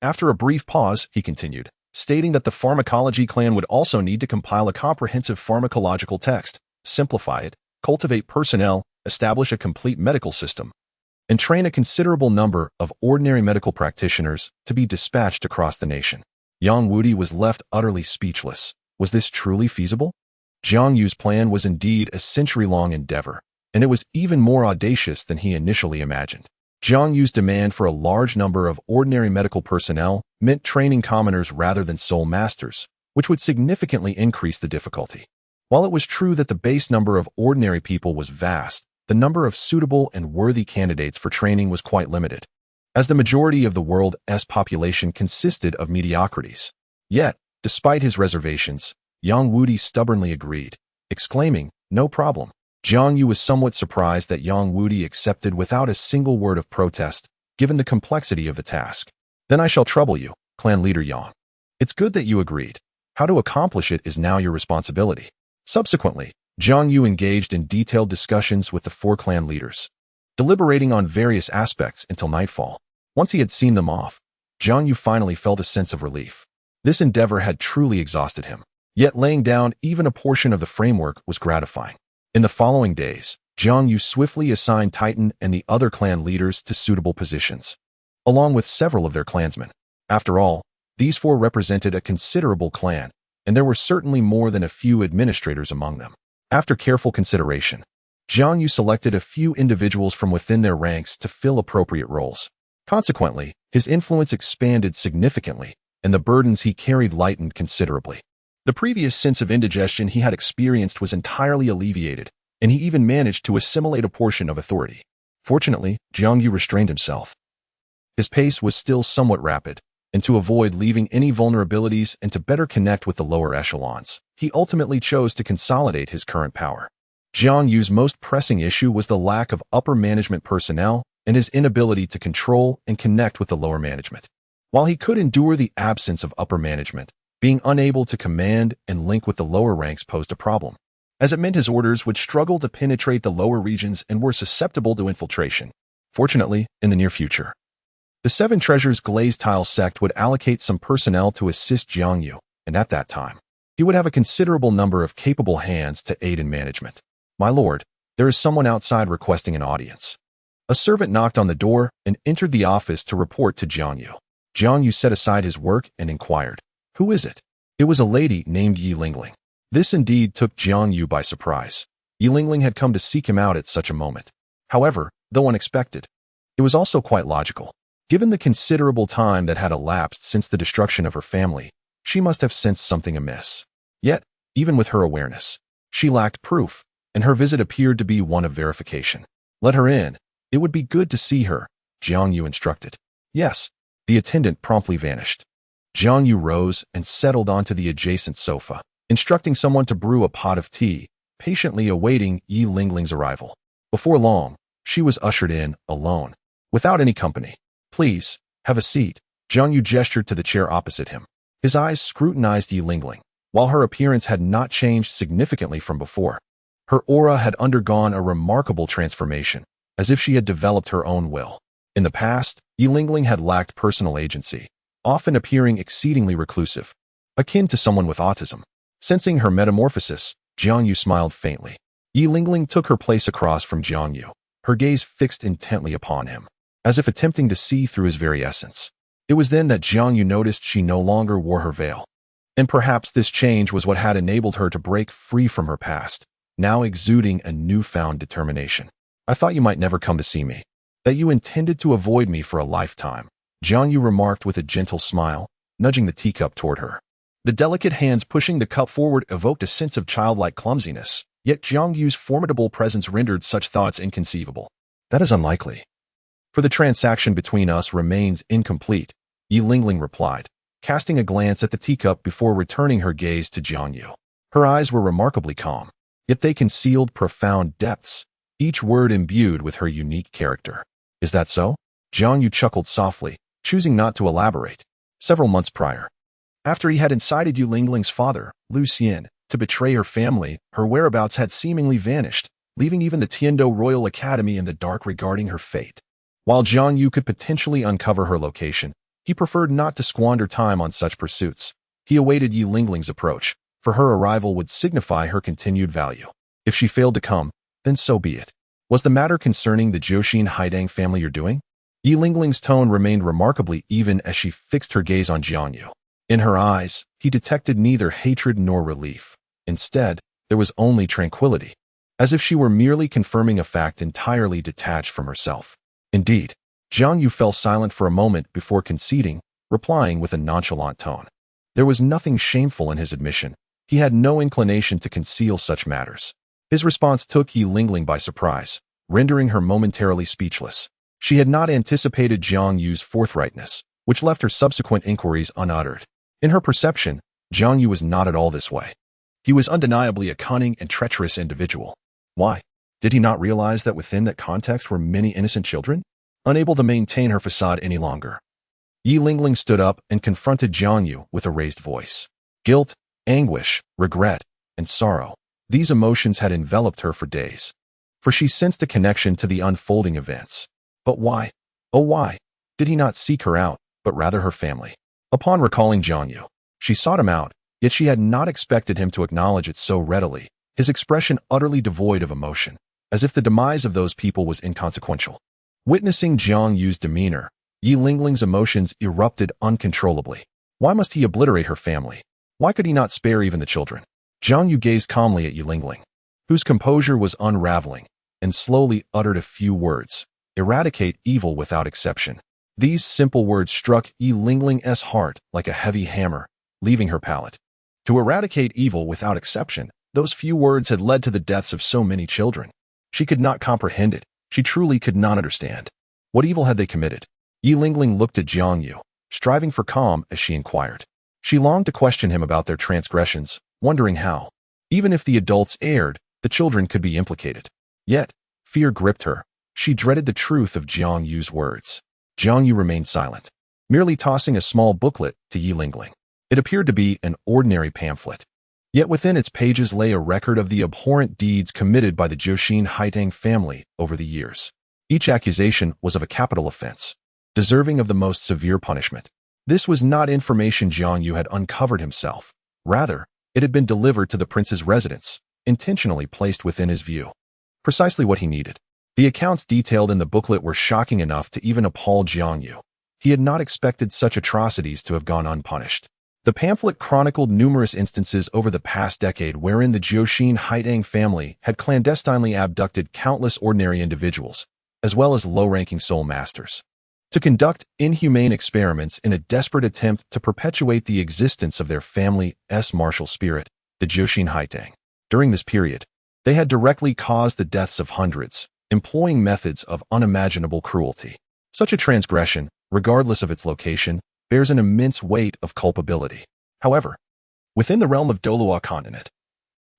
Speaker 1: After a brief pause, he continued, stating that the pharmacology clan would also need to compile a comprehensive pharmacological text, simplify it, cultivate personnel, establish a complete medical system, and train a considerable number of ordinary medical practitioners to be dispatched across the nation. Yang Wudi was left utterly speechless. Was this truly feasible? Jiang Yu's plan was indeed a century-long endeavor, and it was even more audacious than he initially imagined. Jiang Yu's demand for a large number of ordinary medical personnel meant training commoners rather than sole masters, which would significantly increase the difficulty. While it was true that the base number of ordinary people was vast, the number of suitable and worthy candidates for training was quite limited, as the majority of the world's population consisted of mediocrities. Yet, despite his reservations, Yang Wudi stubbornly agreed, exclaiming, "No problem." Jiang Yu was somewhat surprised that Yang Wudi accepted without a single word of protest, given the complexity of the task. "Then I shall trouble you, clan leader Yang. It's good that you agreed. How to accomplish it is now your responsibility." Subsequently, Jiang Yu engaged in detailed discussions with the 4 clan leaders, deliberating on various aspects until nightfall. Once he had seen them off, Jiang Yu finally felt a sense of relief. This endeavor had truly exhausted him. Yet laying down even a portion of the framework was gratifying. In the following days, Jiang Yu swiftly assigned Titan and the other clan leaders to suitable positions, along with several of their clansmen. After all, these 4 represented a considerable clan, and there were certainly more than a few administrators among them. After careful consideration, Jiang Yu selected a few individuals from within their ranks to fill appropriate roles. Consequently, his influence expanded significantly, and the burdens he carried lightened considerably. The previous sense of indigestion he had experienced was entirely alleviated, and he even managed to assimilate a portion of authority. Fortunately, Jiang Yu restrained himself. His pace was still somewhat rapid, and to avoid leaving any vulnerabilities and to better connect with the lower echelons, he ultimately chose to consolidate his current power. Jiang Yu's most pressing issue was the lack of upper management personnel and his inability to control and connect with the lower management. While he could endure the absence of upper management, being unable to command and link with the lower ranks posed a problem, as it meant his orders would struggle to penetrate the lower regions and were susceptible to infiltration. Fortunately, in the near future, the 7 Treasures Glazed Tile sect would allocate some personnel to assist Jiang Yu, and at that time, he would have a considerable number of capable hands to aid in management. "My lord, there is someone outside requesting an audience." A servant knocked on the door and entered the office to report to Jiang Yu. Jiang Yu set aside his work and inquired, "Who is it?" It was a lady named Yi Lingling. This indeed took Jiang Yu by surprise. Yi Lingling had come to seek him out at such a moment. However, though unexpected, it was also quite logical. Given the considerable time that had elapsed since the destruction of her family, she must have sensed something amiss. Yet, even with her awareness, she lacked proof, and her visit appeared to be one of verification. "Let her in. It would be good to see her," Jiang Yu instructed. "Yes." The attendant promptly vanished. Jiang Yu rose and settled onto the adjacent sofa, instructing someone to brew a pot of tea, patiently awaiting Yi Lingling's arrival. Before long, she was ushered in, alone, without any company. "Please, have a seat." Jiang Yu gestured to the chair opposite him. His eyes scrutinized Yi Lingling. While her appearance had not changed significantly from before, her aura had undergone a remarkable transformation, as if she had developed her own will. In the past, Yi Lingling had lacked personal agency, often appearing exceedingly reclusive, akin to someone with autism. Sensing her metamorphosis, Jiang Yu smiled faintly. Yi Lingling took her place across from Jiang Yu, her gaze fixed intently upon him, as if attempting to see through his very essence. It was then that Jiang Yu noticed she no longer wore her veil. And perhaps this change was what had enabled her to break free from her past, now exuding a newfound determination. "I thought you might never come to see me, that you intended to avoid me for a lifetime," Jiang Yu remarked with a gentle smile, nudging the teacup toward her. The delicate hands pushing the cup forward evoked a sense of childlike clumsiness, Yet Jiang Yu's formidable presence rendered such thoughts inconceivable. That is unlikely. For the transaction between us remains incomplete, Yi Lingling replied, casting a glance at the teacup before returning her gaze to Jiang Yu. Her eyes were remarkably calm, yet they concealed profound depths, each word imbued with her unique character. Is that so? Jiang Yu chuckled softly, choosing not to elaborate. Several months prior, after he had incited Yi Lingling's father, Lu Xian, to betray her family, her whereabouts had seemingly vanished, leaving even the Tiandou Royal Academy in the dark regarding her fate. While Jiang Yu could potentially uncover her location, he preferred not to squander time on such pursuits. He awaited Yi Lingling's approach, for her arrival would signify her continued value. If she failed to come, then so be it. Was the matter concerning the Jiang Haidang family you're doing? Yi Lingling's tone remained remarkably even as she fixed her gaze on Jiang Yu. In her eyes, he detected neither hatred nor relief. Instead, there was only tranquility, as if she were merely confirming a fact entirely detached from herself. Indeed, Jiang Yu fell silent for a moment before conceding, replying with a nonchalant tone. There was nothing shameful in his admission. He had no inclination to conceal such matters. His response took Yi Lingling by surprise, rendering her momentarily speechless. She had not anticipated Jiang Yu's forthrightness, which left her subsequent inquiries unuttered. In her perception, Jiang Yu was not at all this way. He was undeniably a cunning and treacherous individual. Why? Did he not realize that within that context were many innocent children? Unable to maintain her facade any longer, Yi Lingling stood up and confronted Jiang Yu with a raised voice. Guilt, anguish, regret, and sorrow. These emotions had enveloped her for days, for she sensed a connection to the unfolding events. But why? Oh why? Did he not seek her out, but rather her family? Upon recalling Jiang Yu, she sought him out, yet she had not expected him to acknowledge it so readily, his expression utterly devoid of emotion, as if the demise of those people was inconsequential. Witnessing Jiang Yu's demeanor, Yi Lingling's emotions erupted uncontrollably. Why must he obliterate her family? Why could he not spare even the children? Jiang Yu gazed calmly at Yi Lingling, whose composure was unraveling, and slowly uttered a few words. Eradicate evil without exception. These simple words struck Yi Lingling's heart like a heavy hammer, leaving her palate. To eradicate evil without exception, those few words had led to the deaths of so many children. She could not comprehend it. She truly could not understand. What evil had they committed? Yi Lingling looked at Jiang Yu, striving for calm as she inquired. She longed to question him about their transgressions, wondering how, even if the adults erred, the children could be implicated. Yet, fear gripped her. She dreaded the truth of Jiang Yu's words. Jiang Yu remained silent, merely tossing a small booklet to Yi Lingling. It appeared to be an ordinary pamphlet. Yet within its pages lay a record of the abhorrent deeds committed by the Jiang Haidang family over the years. Each accusation was of a capital offense, deserving of the most severe punishment. This was not information Jiang Yu had uncovered himself. Rather, it had been delivered to the prince's residence, intentionally placed within his view. Precisely what he needed. The accounts detailed in the booklet were shocking enough to even appall Jiang Yu. He had not expected such atrocities to have gone unpunished. The pamphlet chronicled numerous instances over the past decade wherein the Jiang Haidang family had clandestinely abducted countless ordinary individuals, as well as low-ranking soul masters, to conduct inhumane experiments in a desperate attempt to perpetuate the existence of their family's martial spirit, the Jiang Haidang. During this period, they had directly caused the deaths of hundreds, employing methods of unimaginable cruelty. Such a transgression, regardless of its location, bears an immense weight of culpability. However, within the realm of Douluo Continent,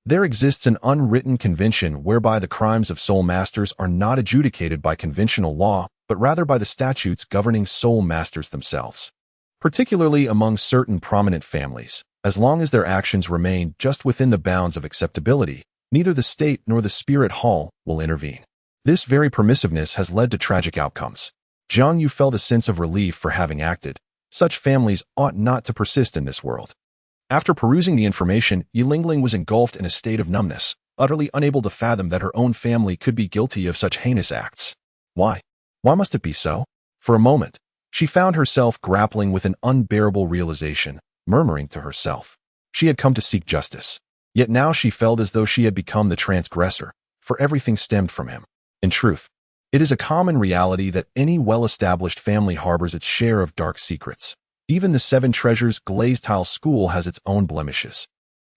Speaker 1: there exists an unwritten convention whereby the crimes of soul masters are not adjudicated by conventional law, but rather by the statutes governing soul masters themselves. Particularly among certain prominent families, as long as their actions remain just within the bounds of acceptability, neither the state nor the spirit hall will intervene. This very permissiveness has led to tragic outcomes. Jiang Yu felt a sense of relief for having acted. Such families ought not to persist in this world. After perusing the information, Yi Lingling was engulfed in a state of numbness, utterly unable to fathom that her own family could be guilty of such heinous acts. Why? Why must it be so? For a moment, she found herself grappling with an unbearable realization, murmuring to herself. She had come to seek justice. Yet now she felt as though she had become the transgressor, for everything stemmed from him. In truth, it is a common reality that any well-established family harbors its share of dark secrets. Even the Seven Treasures glazed tile school has its own blemishes,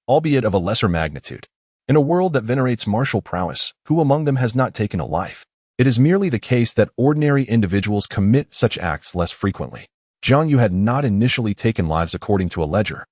Speaker 1: albeit of a lesser magnitude. In a world that venerates martial prowess, who among them has not taken a life? It is merely the case that ordinary individuals commit such acts less frequently. Jiang Yu had not initially taken lives according to a ledger.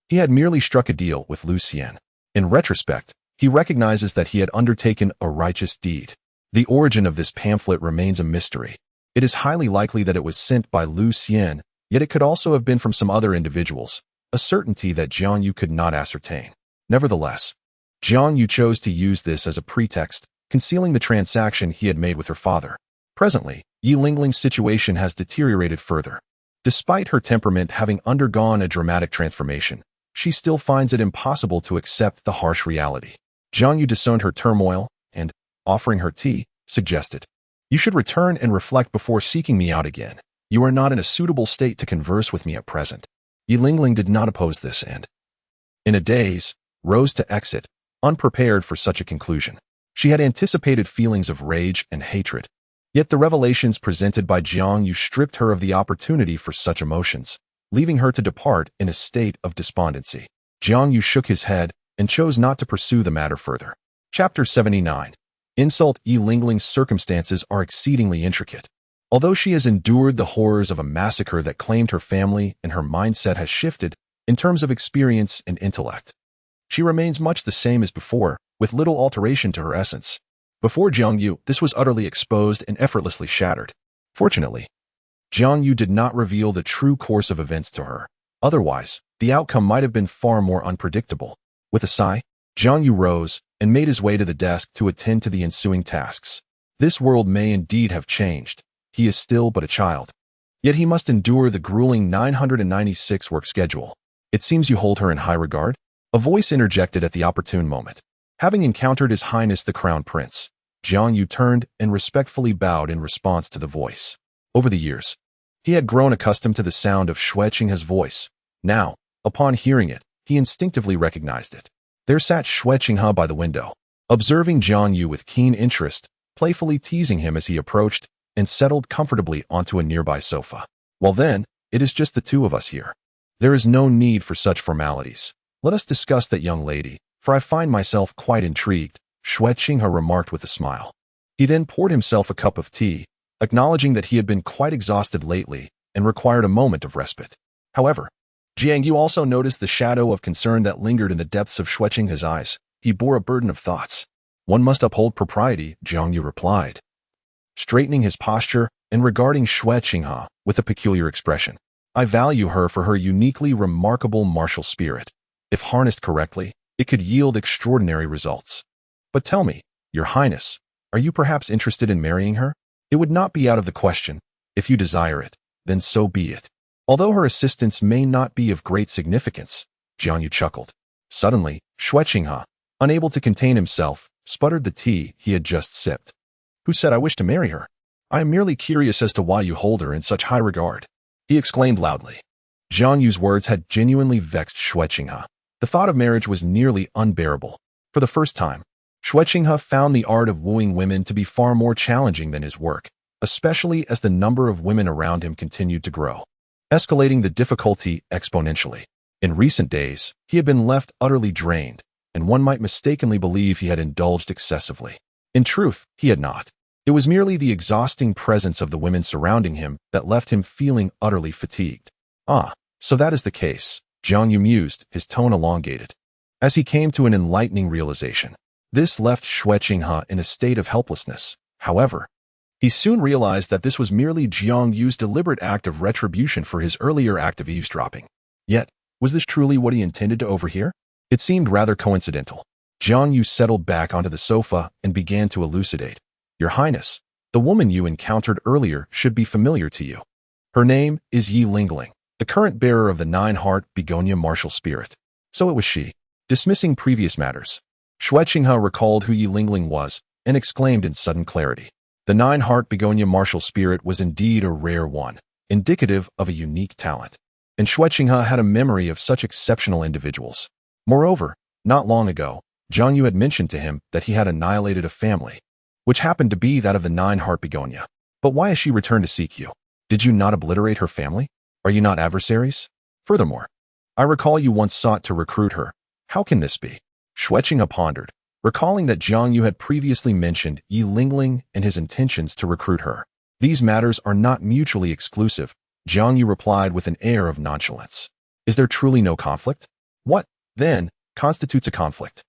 Speaker 1: He had merely struck a deal with Lu Xian. In retrospect, he recognizes that he had undertaken a righteous deed. The origin of this pamphlet remains a mystery. It is highly likely that it was sent by Lu Xian, yet it could also have been from some other individuals, a certainty that Jiang Yu could not ascertain. Nevertheless, Jiang Yu chose to use this as a pretext, concealing the transaction he had made with her father. Presently, Yi Lingling's situation has deteriorated further. Despite her temperament having undergone a dramatic transformation, she still finds it impossible to accept the harsh reality. Jiang Yu disowned her turmoil and, offering her tea, suggested, "You should return and reflect before seeking me out again. You are not in a suitable state to converse with me at present." Yi Lingling did not oppose this and, in a daze, rose to exit, unprepared for such a conclusion. She had anticipated feelings of rage and hatred. Yet the revelations presented by Jiang Yu stripped her of the opportunity for such emotions, leaving her to depart in a state of despondency. Jiang Yu shook his head and chose not to pursue the matter further. Chapter 79. Insult. Yi Lingling's circumstances are exceedingly intricate. Although she has endured the horrors of a massacre that claimed her family and her mindset has shifted in terms of experience and intellect, she remains much the same as before, with little alteration to her essence. Before Jiang Yu, this was utterly exposed and effortlessly shattered. Fortunately, Jiang Yu did not reveal the true course of events to her. Otherwise, the outcome might have been far more unpredictable. With a sigh, Jiang Yu rose and made his way to the desk to attend to the ensuing tasks. This world may indeed have changed. He is still but a child. Yet he must endure the grueling 996 work schedule. "It seems you hold her in high regard?" A voice interjected at the opportune moment. Having encountered His Highness the Crown Prince, Jiang Yu turned and respectfully bowed in response to the voice. Over the years, he had grown accustomed to the sound of Xue Qinghe's voice. Now, upon hearing it, he instinctively recognized it. There sat Xue Qinghe by the window, observing Jiang Yu with keen interest, playfully teasing him as he approached and settled comfortably onto a nearby sofa. "Well then, it is just the two of us here. There is no need for such formalities. Let us discuss that young lady, for I find myself quite intrigued," Xue Qinghe remarked with a smile. He then poured himself a cup of tea, acknowledging that he had been quite exhausted lately and required a moment of respite. However, Jiang Yu also noticed the shadow of concern that lingered in the depths of Xue Qinghe's eyes. He bore a burden of thoughts. "One must uphold propriety," Jiang Yu replied, straightening his posture and regarding Xue Qinghe with a peculiar expression. "I value her for her uniquely remarkable martial spirit. If harnessed correctly, it could yield extraordinary results. But tell me, Your Highness, are you perhaps interested in marrying her? It would not be out of the question. If you desire it, then so be it." Although her assistance may not be of great significance, Jiang Yu chuckled. Suddenly, Xue Qinghe, unable to contain himself, sputtered the tea he had just sipped. "Who said I wish to marry her? I am merely curious as to why you hold her in such high regard," he exclaimed loudly. Jiang Yu's words had genuinely vexed Xue Qinghe. The thought of marriage was nearly unbearable. For the first time, Xue Qinghe found the art of wooing women to be far more challenging than his work, especially as the number of women around him continued to grow, escalating the difficulty exponentially. In recent days, he had been left utterly drained, and one might mistakenly believe he had indulged excessively. In truth, he had not. It was merely the exhausting presence of the women surrounding him that left him feeling utterly fatigued. "Ah, so that is the case," Jiang Yu mused, his tone elongated. As he came to an enlightening realization, this left Xue Qinghe in a state of helplessness. However, he soon realized that this was merely Jiang Yu's deliberate act of retribution for his earlier act of eavesdropping. Yet, was this truly what he intended to overhear? It seemed rather coincidental. Jiang Yu settled back onto the sofa and began to elucidate. "Your Highness, the woman you encountered earlier should be familiar to you. Her name is Yi Lingling, the current bearer of the nine-heart begonia martial spirit." So it was she. Dismissing previous matters, Xue Qinghe recalled who Yi Lingling was and exclaimed in sudden clarity. The nine-heart begonia martial spirit was indeed a rare one, indicative of a unique talent. And Xue Qinghe had a memory of such exceptional individuals. Moreover, not long ago, Jiang Yu had mentioned to him that he had annihilated a family, which happened to be that of the nine-heart begonia. But why has she returned to seek you? Did you not obliterate her family? Are you not adversaries? Furthermore, I recall you once sought to recruit her. How can this be? Xue Qinghe pondered, recalling that Jiang Yu had previously mentioned Yi Lingling and his intentions to recruit her. These matters are not mutually exclusive, Jiang Yu replied with an air of nonchalance. Is there truly no conflict? What, then, constitutes a conflict?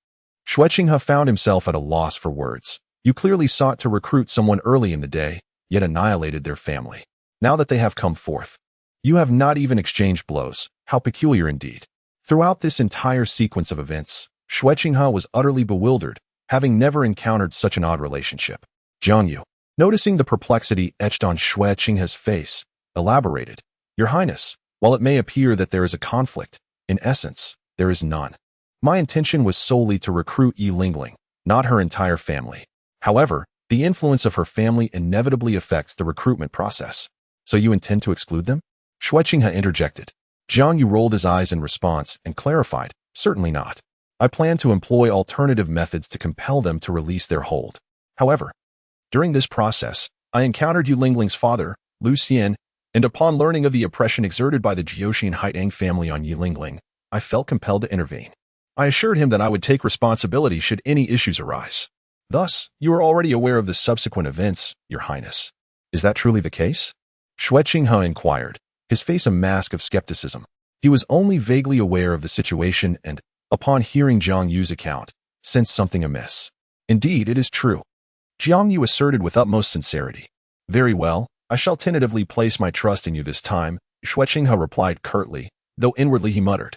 Speaker 1: Xue Qinghe found himself at a loss for words. You clearly sought to recruit someone early in the day, yet annihilated their family. Now that they have come forth, you have not even exchanged blows. How peculiar indeed. Throughout this entire sequence of events, Xue Qinghe was utterly bewildered, having never encountered such an odd relationship. Jiang Yu, noticing the perplexity etched on Xue Qinghe's face, elaborated. Your Highness, while it may appear that there is a conflict, in essence, there is none. My intention was solely to recruit Yi Lingling, not her entire family. However, the influence of her family inevitably affects the recruitment process. So you intend to exclude them? Xue Qinghe interjected. Jiang Yu rolled his eyes in response and clarified, certainly not. I plan to employ alternative methods to compel them to release their hold. However, during this process, I encountered Yi Lingling's father, Lu Xian, and upon learning of the oppression exerted by the Jiaoxian Haitang family on Yi Lingling, I felt compelled to intervene. I assured him that I would take responsibility should any issues arise. Thus, you are already aware of the subsequent events, Your Highness. Is that truly the case? Xue Qinghe inquired, his face a mask of skepticism. He was only vaguely aware of the situation and, upon hearing Jiang Yu's account, sensed something amiss. Indeed, it is true. Jiang Yu asserted with utmost sincerity. Very well, I shall tentatively place my trust in you this time, Xue Qinghe replied curtly, though inwardly he muttered.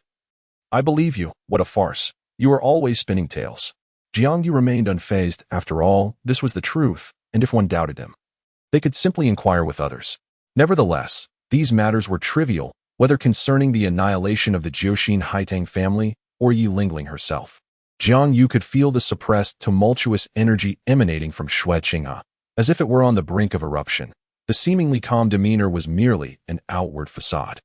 Speaker 1: I believe you, what a farce. You are always spinning tales. Jiang Yu remained unfazed. After all, this was the truth, and if one doubted him, they could simply inquire with others. Nevertheless, these matters were trivial, whether concerning the annihilation of the Jiaoxian Haitang family or Yi Lingling herself. Jiang Yu could feel the suppressed, tumultuous energy emanating from Xue Qinghe, as if it were on the brink of eruption. The seemingly calm demeanor was merely an outward facade.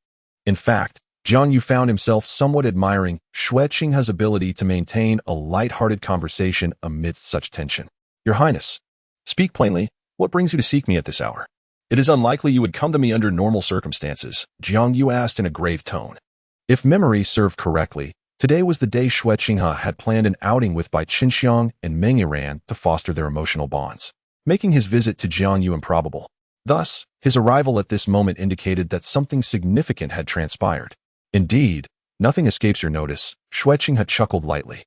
Speaker 1: In fact, Jiang Yu found himself somewhat admiring Xue Qinghe's ability to maintain a light-hearted conversation amidst such tension. Your Highness, speak plainly, what brings you to seek me at this hour? It is unlikely you would come to me under normal circumstances, Jiang Yu asked in a grave tone. If memory served correctly, today was the day Xue Qinghe had planned an outing with Bai Qinxiang and Meng Yiran to foster their emotional bonds, making his visit to Jiang Yu improbable. Thus, his arrival at this moment indicated that something significant had transpired. Indeed, nothing escapes your notice, Xue Qinghe chuckled lightly,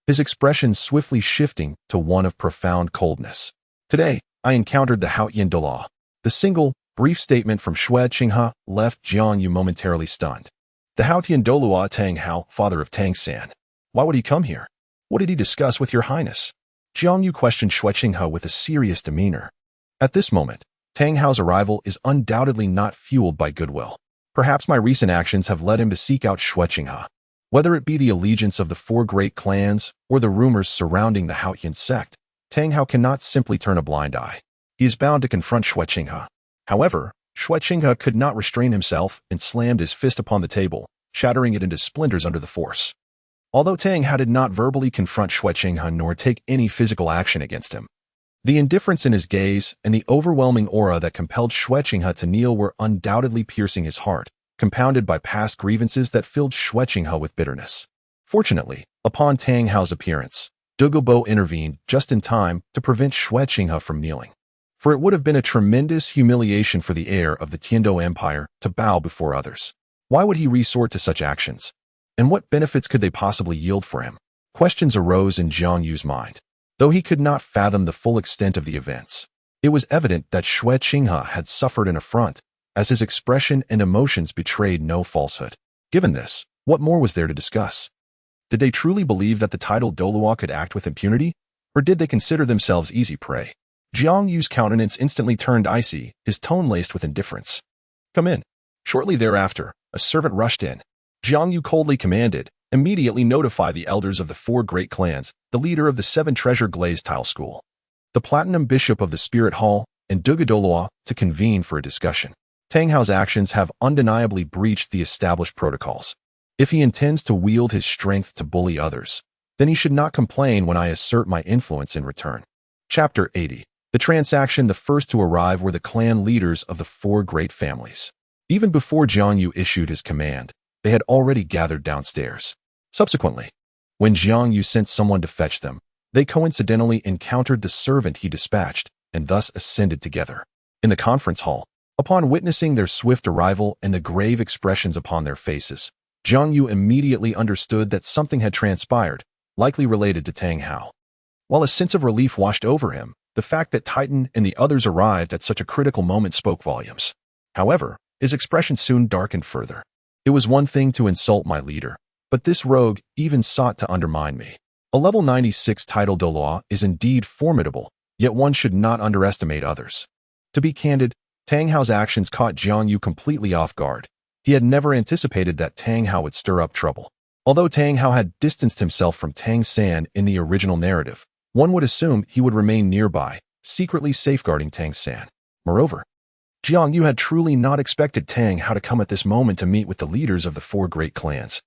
Speaker 1: his expression swiftly shifting to one of profound coldness. Today, I encountered the Haotian Douluo. The single, brief statement from Xue Qinghe left Jiang Yu momentarily stunned. The Haotian Douluo Tang Hao, father of Tang San. Why would he come here? What did he discuss with Your Highness? Jiang Yu questioned Xue Qinghe with a serious demeanor. At this moment, Tang Hao's arrival is undoubtedly not fueled by goodwill. Perhaps my recent actions have led him to seek out Xue Qinghe. Whether it be the allegiance of the four great clans or the rumors surrounding the Haotian sect, Tang Hao cannot simply turn a blind eye. He is bound to confront Xue Qinghe. However, Xue Qinghe could not restrain himself and slammed his fist upon the table, shattering it into splinters under the force. Although Tang Hao did not verbally confront Xue Qinghe nor take any physical action against him, the indifference in his gaze and the overwhelming aura that compelled Xue Qinghe to kneel were undoubtedly piercing his heart, compounded by past grievances that filled Xue Qinghe with bitterness. Fortunately, upon Tang Hao's appearance, Douluo intervened just in time to prevent Xue Qinghe from kneeling. For it would have been a tremendous humiliation for the heir of the Tiandou Empire to bow before others. Why would he resort to such actions? And what benefits could they possibly yield for him? Questions arose in Jiang Yu's mind. Though he could not fathom the full extent of the events, it was evident that Xue Qinghe had suffered an affront, as his expression and emotions betrayed no falsehood. Given this, what more was there to discuss? Did they truly believe that the titled Douluo could act with impunity, or did they consider themselves easy prey? Jiang Yu's countenance instantly turned icy, his tone laced with indifference. Come in. Shortly thereafter, a servant rushed in. Jiang Yu coldly commanded, immediately notify the elders of the four great clans, the leader of the 7 treasure glazed tile school, the platinum bishop of the spirit hall, and Douluo to convene for a discussion. Tang Hao's actions have undeniably breached the established protocols. If he intends to wield his strength to bully others, then he should not complain when I assert my influence in return. Chapter 80. The transaction. The first to arrive were the clan leaders of the 4 great families. Even before Jiang Yu issued his command, they had already gathered downstairs. Subsequently, when Jiang Yu sent someone to fetch them, They coincidentally encountered the servant he dispatched, and thus ascended together. In the conference hall, upon witnessing their swift arrival and the grave expressions upon their faces, Jiang Yu immediately understood that something had transpired, likely related to Tang Hao. While a sense of relief washed over him, the fact that Titan and the others arrived at such a critical moment spoke volumes. However, his expression soon darkened further. It was one thing to insult my leader, but this rogue even sought to undermine me. A level 96 title Douluo is indeed formidable, yet one should not underestimate others. To be candid, Tang Hao's actions caught Jiang Yu completely off guard. He had never anticipated that Tang Hao would stir up trouble. Although Tang Hao had distanced himself from Tang San in the original narrative, one would assume he would remain nearby, secretly safeguarding Tang San. Moreover, Jiang Yu had truly not expected Tang Hao to come at this moment to meet with the leaders of the four great clans,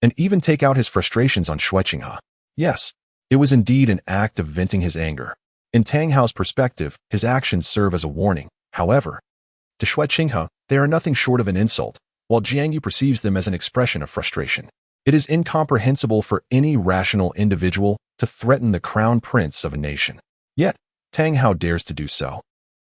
Speaker 1: and even take out his frustrations on Xue Qinghe. Yes, it was indeed an act of venting his anger. In Tang Hao's perspective, his actions serve as a warning. However, to Xue Qinghe, they are nothing short of an insult, while Jiang Yu perceives them as an expression of frustration. It is incomprehensible for any rational individual to threaten the crown prince of a nation. Yet, Tang Hao dares to do so,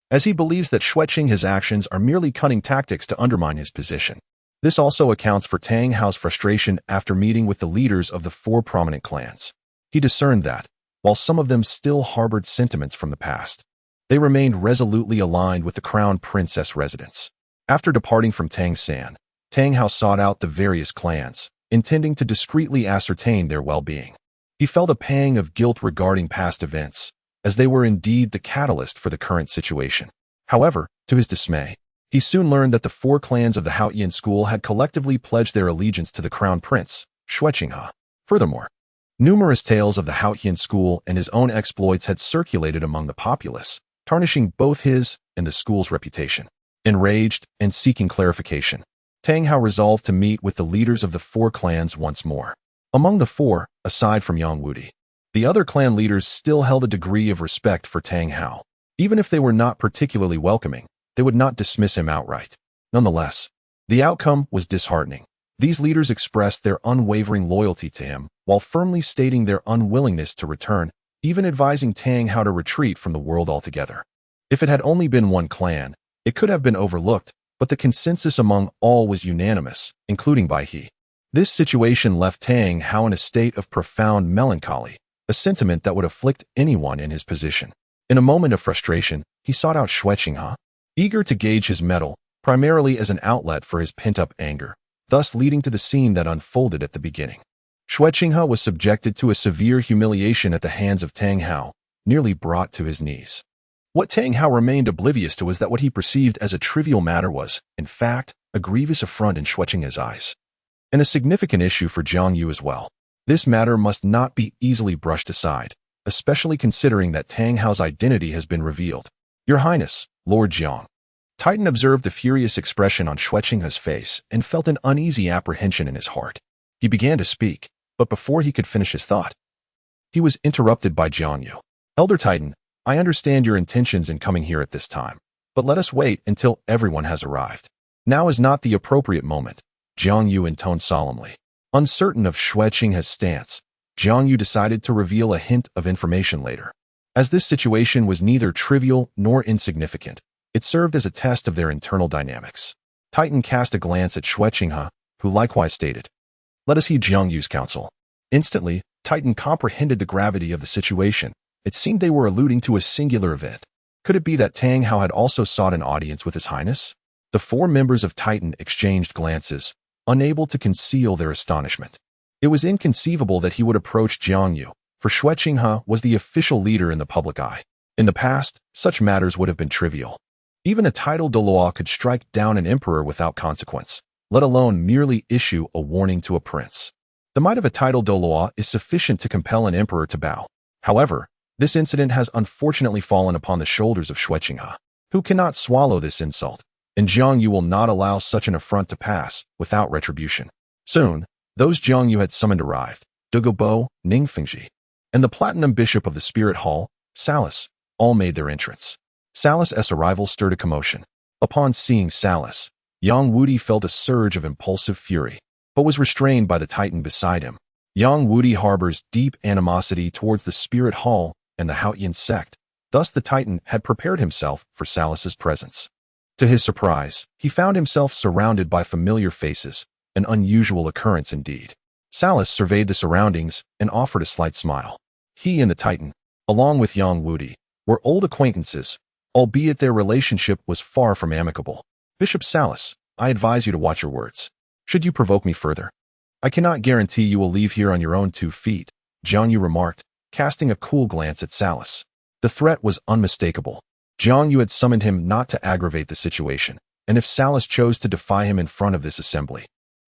Speaker 1: as he believes that Xue Qinghe's actions are merely cunning tactics to undermine his position. This also accounts for Tang Hao's frustration after meeting with the leaders of the four prominent clans. He discerned that, while some of them still harbored sentiments from the past, they remained resolutely aligned with the crown princess residence. After departing from Tang San, Tang Hao sought out the various clans, intending to discreetly ascertain their well-being. He felt a pang of guilt regarding past events, as they were indeed the catalyst for the current situation. However, to his dismay, he soon learned that the four clans of the Haotian school had collectively pledged their allegiance to the crown prince, Xue Qinghe. Furthermore, numerous tales of the Haotian school and his own exploits had circulated among the populace, tarnishing both his and the school's reputation. Enraged and seeking clarification, Tang Hao resolved to meet with the leaders of the four clans once more. Among the four, aside from Yang Wudi, the other clan leaders still held a degree of respect for Tang Hao. Even if they were not particularly welcoming, they would not dismiss him outright. Nonetheless, the outcome was disheartening. These leaders expressed their unwavering loyalty to him, while firmly stating their unwillingness to return, even advising Tang Hao to retreat from the world altogether. If it had only been one clan, it could have been overlooked, but the consensus among all was unanimous, including Bai He. This situation left Tang Hao in a state of profound melancholy, a sentiment that would afflict anyone in his position. In a moment of frustration, he sought out Xue Qinghe, eager to gauge his mettle, primarily as an outlet for his pent-up anger, thus leading to the scene that unfolded at the beginning. Xue Qinghe was subjected to a severe humiliation at the hands of Tang Hao, nearly brought to his knees. What Tang Hao remained oblivious to was that what he perceived as a trivial matter was, in fact, a grievous affront in Xue Qinghe's eyes, and a significant issue for Jiang Yu as well. This matter must not be easily brushed aside, especially considering that Tang Hao's identity has been revealed. Your Highness, Lord Jiang. Titan observed the furious expression on Xue Qinghe's face and felt an uneasy apprehension in his heart. He began to speak, but before he could finish his thought, he was interrupted by Jiang Yu. Elder Titan, I understand your intentions in coming here at this time, but let us wait until everyone has arrived. Now is not the appropriate moment, Jiang Yu intoned solemnly. Uncertain of Xue Qinghe's stance, Jiang Yu decided to reveal a hint of information later. As this situation was neither trivial nor insignificant, it served as a test of their internal dynamics. Titan cast a glance at Xue Qinghe, who likewise stated, Let us heed Jiang Yu's counsel. Instantly, Titan comprehended the gravity of the situation. It seemed they were alluding to a singular event. Could it be that Tang Hao had also sought an audience with His Highness? The four members of Titan exchanged glances, unable to conceal their astonishment. It was inconceivable that he would approach Jiang Yu, for Xue Qinghe was the official leader in the public eye. In the past, such matters would have been trivial. Even a title Douluo could strike down an emperor without consequence, let alone merely issue a warning to a prince. The might of a title Douluo is sufficient to compel an emperor to bow. However, this incident has unfortunately fallen upon the shoulders of Xue Qinghe, who cannot swallow this insult, and Jiang Yu will not allow such an affront to pass without retribution. Soon, those Jiang Yu had summoned arrived, Dugobo, Ningfengji, and the Platinum Bishop of the Spirit Hall, Salas, all made their entrance. Salas's arrival stirred a commotion. Upon seeing Salas, Yang Wudi felt a surge of impulsive fury, but was restrained by the Titan beside him. Yang Wu harbors deep animosity towards the Spirit Hall and the Haotian sect. Thus the Titan had prepared himself for Salas's presence. To his surprise, he found himself surrounded by familiar faces, an unusual occurrence indeed. Salas surveyed the surroundings and offered a slight smile. He and the Titan, along with Yang Wu, were old acquaintances, albeit their relationship was far from amicable. Bishop Salas, I advise you to watch your words. Should you provoke me further, I cannot guarantee you will leave here on your own 2 feet, Jiang Yu remarked, casting a cool glance at Salas. The threat was unmistakable. Jiang Yu had summoned him not to aggravate the situation, and if Salas chose to defy him in front of this assembly,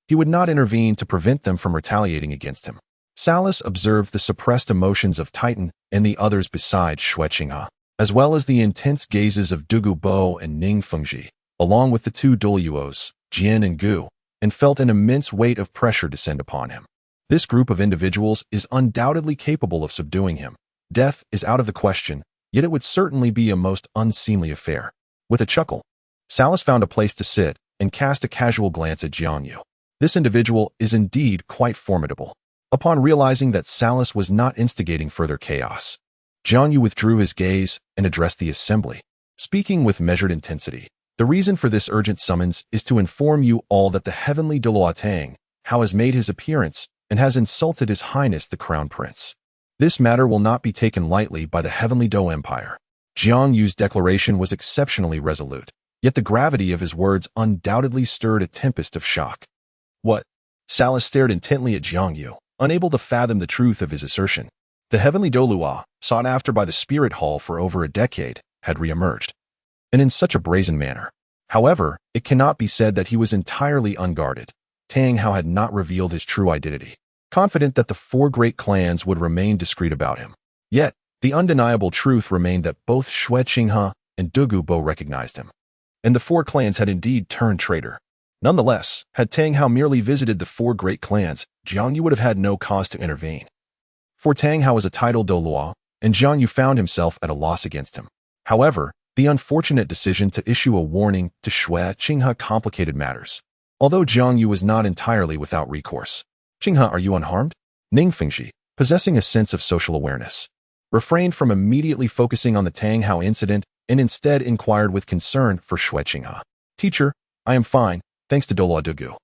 Speaker 1: he would not intervene to prevent them from retaliating against him. Salas observed the suppressed emotions of Titan and the others besides Xue Qinghe, as well as the intense gazes of Dugu Bo and Ning Fengji, along with the 2 Douluos, Jian and Gu, and felt an immense weight of pressure descend upon him. This group of individuals is undoubtedly capable of subduing him. Death is out of the question, yet it would certainly be a most unseemly affair. With a chuckle, Salas found a place to sit and cast a casual glance at Jiang Yu. This individual is indeed quite formidable. Upon realizing that Salas was not instigating further chaos, Jiang Yu withdrew his gaze and addressed the assembly, speaking with measured intensity. The reason for this urgent summons is to inform you all that the heavenly Douluo Tang has made his appearance and has insulted His Highness the Crown Prince. This matter will not be taken lightly by the heavenly Douluo Empire. Jiang Yu's declaration was exceptionally resolute, yet the gravity of his words undoubtedly stirred a tempest of shock. What? Salas stared intently at Jiang Yu, unable to fathom the truth of his assertion. The heavenly Douluo, sought after by the Spirit Hall for over a decade, had re-emerged, and in such a brazen manner. However, it cannot be said that he was entirely unguarded. Tang Hao had not revealed his true identity, confident that the 4 great clans would remain discreet about him. Yet, the undeniable truth remained that both Xue Qinghe and Dugu Bo recognized him, and the 4 clans had indeed turned traitor. Nonetheless, had Tang Hao merely visited the 4 great clans, Jiang Yu would have had no cause to intervene. For Tang Hao was a titled Douluo, and Jiang Yu found himself at a loss against him. However, the unfortunate decision to issue a warning to Xue Qinghe complicated matters. Although Jiang Yu was not entirely without recourse. Qinghe, are you unharmed? Ning Fengji, possessing a sense of social awareness, refrained from immediately focusing on the Tang Hao incident and instead inquired with concern for Xue Qinghe. Teacher, I am fine, thanks to Douluo Dugu.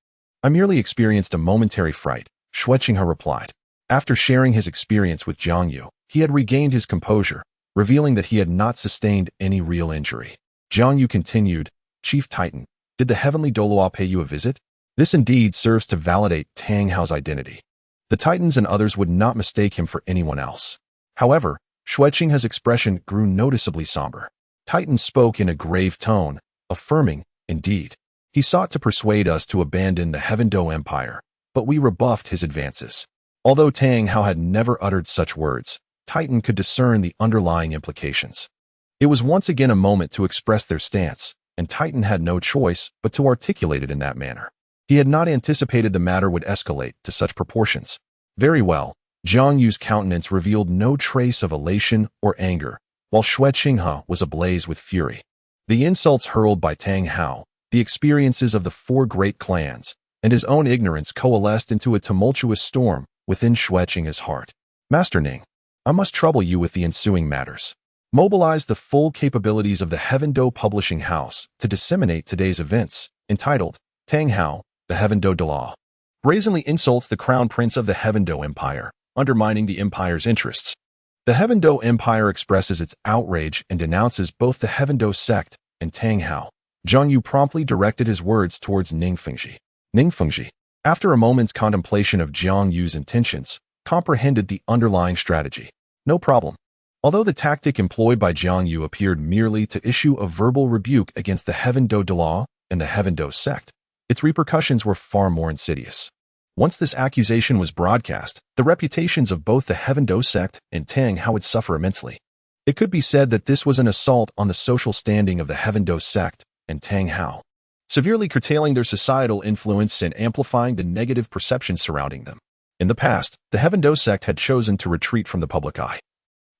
Speaker 1: I merely experienced a momentary fright, Xue Qinghe replied. After sharing his experience with Jiang Yu, he had regained his composure, revealing that he had not sustained any real injury. Jiang Yu continued, Chief Titan, did the heavenly Douluo pay you a visit? This indeed serves to validate Tang Hao's identity. The Titans and others would not mistake him for anyone else. However, Xue Qinghe's expression grew noticeably somber. Titan spoke in a grave tone, affirming, indeed. He sought to persuade us to abandon the Tiandou Empire, but we rebuffed his advances. Although Tang Hao had never uttered such words, Titan could discern the underlying implications. It was once again a moment to express their stance, and Titan had no choice but to articulate it in that manner. He had not anticipated the matter would escalate to such proportions. Very well, Jiang Yu's countenance revealed no trace of elation or anger, while Xue Qinghe was ablaze with fury. The insults hurled by Tang Hao, the experiences of the 4 great clans, and his own ignorance coalesced into a tumultuous storm within Xue Qinghe's heart. Master Ning, I must trouble you with the ensuing matters. Mobilize the full capabilities of the Tiandou Publishing House to disseminate today's events, entitled, Tang Hao, the Tiandou Douluo, brazenly insults the Crown Prince of the Tiandou Empire, undermining the empire's interests. The Tiandou Empire expresses its outrage and denounces both the Tiandou sect and Tang Hao. Jiang Yu promptly directed his words towards Ning Fengji. Ning Fengji, after a moment's contemplation of Jiang Yu's intentions, comprehended the underlying strategy. No problem. Although the tactic employed by Jiang Yu appeared merely to issue a verbal rebuke against the Tiandou Douluo and the Tiandou sect, its repercussions were far more insidious. Once this accusation was broadcast, the reputations of both the Tiandou sect and Tang Hao would suffer immensely. It could be said that this was an assault on the social standing of the Tiandou sect and Tang Hao, severely curtailing their societal influence and amplifying the negative perceptions surrounding them. In the past, the Tiandou sect had chosen to retreat from the public eye.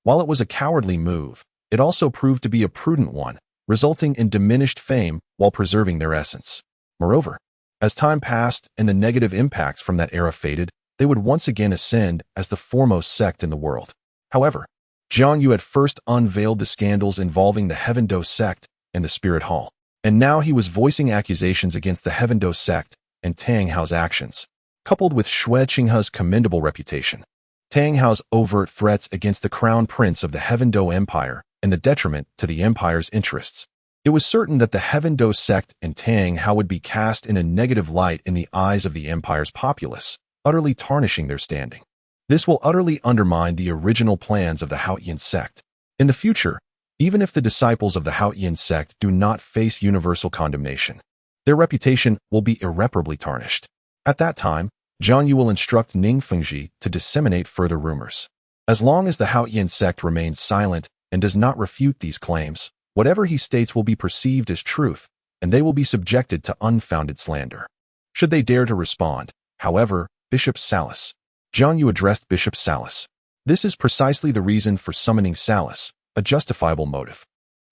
Speaker 1: While it was a cowardly move, it also proved to be a prudent one, resulting in diminished fame while preserving their essence. Moreover, as time passed and the negative impacts from that era faded, they would once again ascend as the foremost sect in the world. However, Jiang Yu had first unveiled the scandals involving the Heaven Do sect and the Spirit Hall, and now he was voicing accusations against the Heaven Do sect and Tang Hao's actions, coupled with Xue Qinghe's commendable reputation. Tang Hao's overt threats against the crown prince of the Heaven Do Empire and the detriment to the empire's interests. It was certain that the Heaven Do sect and Tang Hao would be cast in a negative light in the eyes of the empire's populace, utterly tarnishing their standing. This will utterly undermine the original plans of the Haotian sect. In the future, even if the disciples of the Haotian sect do not face universal condemnation, their reputation will be irreparably tarnished. At that time, Jiang Yu will instruct Ningfengji to disseminate further rumors. As long as the Haotian sect remains silent and does not refute these claims, whatever he states will be perceived as truth, and they will be subjected to unfounded slander. Should they dare to respond, however, Bishop Salas. Jiang Yu addressed Bishop Salas. This is precisely the reason for summoning Salas, a justifiable motive.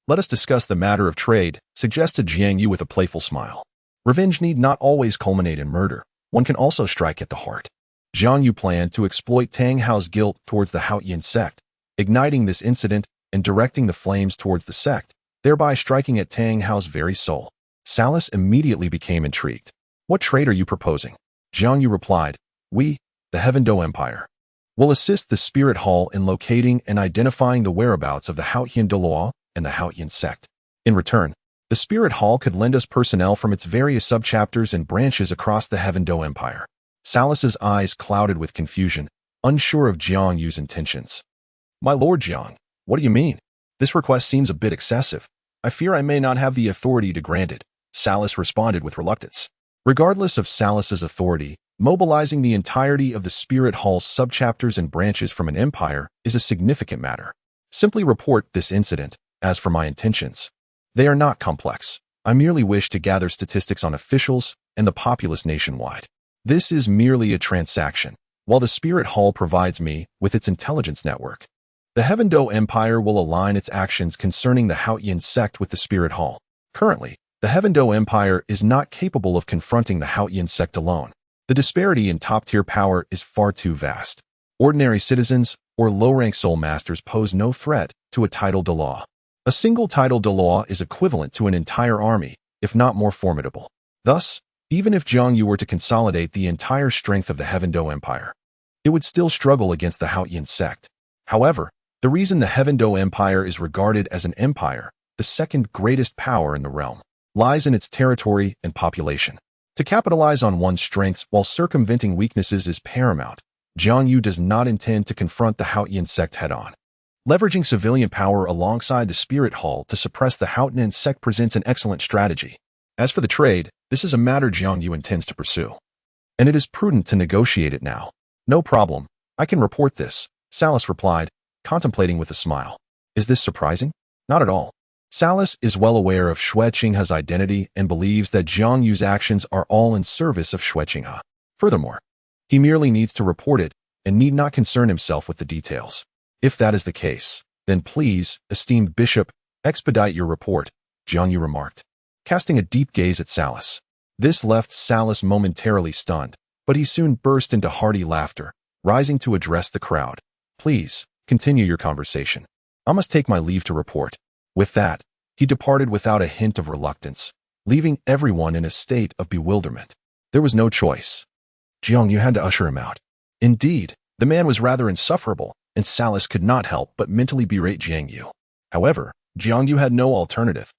Speaker 1: Let us discuss the matter of trade, suggested Jiang Yu with a playful smile. Revenge need not always culminate in murder. One can also strike at the heart. Jiang Yu planned to exploit Tang Hao's guilt towards the Haotian sect, igniting this incident and directing the flames towards the sect, thereby striking at Tang Hao's very soul. Salas immediately became intrigued. What trade are you proposing? Jiang Yu replied, We, the Heaven Do Empire, will assist the Spirit Hall in locating and identifying the whereabouts of the Haotian Douluo and the Haotian sect. In return, the Spirit Hall could lend us personnel from its various subchapters and branches across the Heaven Do Empire. Salas's eyes clouded with confusion, unsure of Jiang Yu's intentions. My lord Jiang, what do you mean? This request seems a bit excessive. I fear I may not have the authority to grant it, Salas responded with reluctance. Regardless of Salas's authority, mobilizing the entirety of the Spirit Hall's subchapters and branches from an empire is a significant matter. Simply report this incident. As for my intentions, they are not complex. I merely wish to gather statistics on officials and the populace nationwide. This is merely a transaction, while the Spirit Hall provides me with its intelligence network. The Heaven Do Empire will align its actions concerning the Haotian sect with the Spirit Hall. Currently, the Heaven Do Empire is not capable of confronting the Haotian sect alone. The disparity in top-tier power is far too vast. Ordinary citizens or low-rank soul masters pose no threat to a title de law. A single title de law is equivalent to an entire army, if not more formidable. Thus, even if Jiang Yu were to consolidate the entire strength of the Heaven Do Empire, it would still struggle against the Haotian sect. However, the reason the Heaven Do Empire is regarded as an empire, the second greatest power in the realm, lies in its territory and population. To capitalize on one's strengths while circumventing weaknesses is paramount. Jiang Yu does not intend to confront the Haotian sect head-on. Leveraging civilian power alongside the Spirit Hall to suppress the Haotian sect presents an excellent strategy. As for the trade, this is a matter Jiang Yu intends to pursue, and it is prudent to negotiate it now. No problem, I can report this, Salas replied, contemplating with a smile. Is this surprising? Not at all. Salas is well aware of Xue Qinghe's identity and believes that Jiang Yu's actions are all in service of Xue Qinghe. Furthermore, he merely needs to report it and need not concern himself with the details. If that is the case, then please, esteemed bishop, expedite your report, Jiang Yu remarked, casting a deep gaze at Salas. This left Salas momentarily stunned, but he soon burst into hearty laughter, rising to address the crowd. Please, continue your conversation. I must take my leave to report. With that, he departed without a hint of reluctance, leaving everyone in a state of bewilderment. There was no choice. Jiang Yu had to usher him out. Indeed, the man was rather insufferable, and Salas could not help but mentally berate Jiang Yu. However, Jiang Yu had no alternative.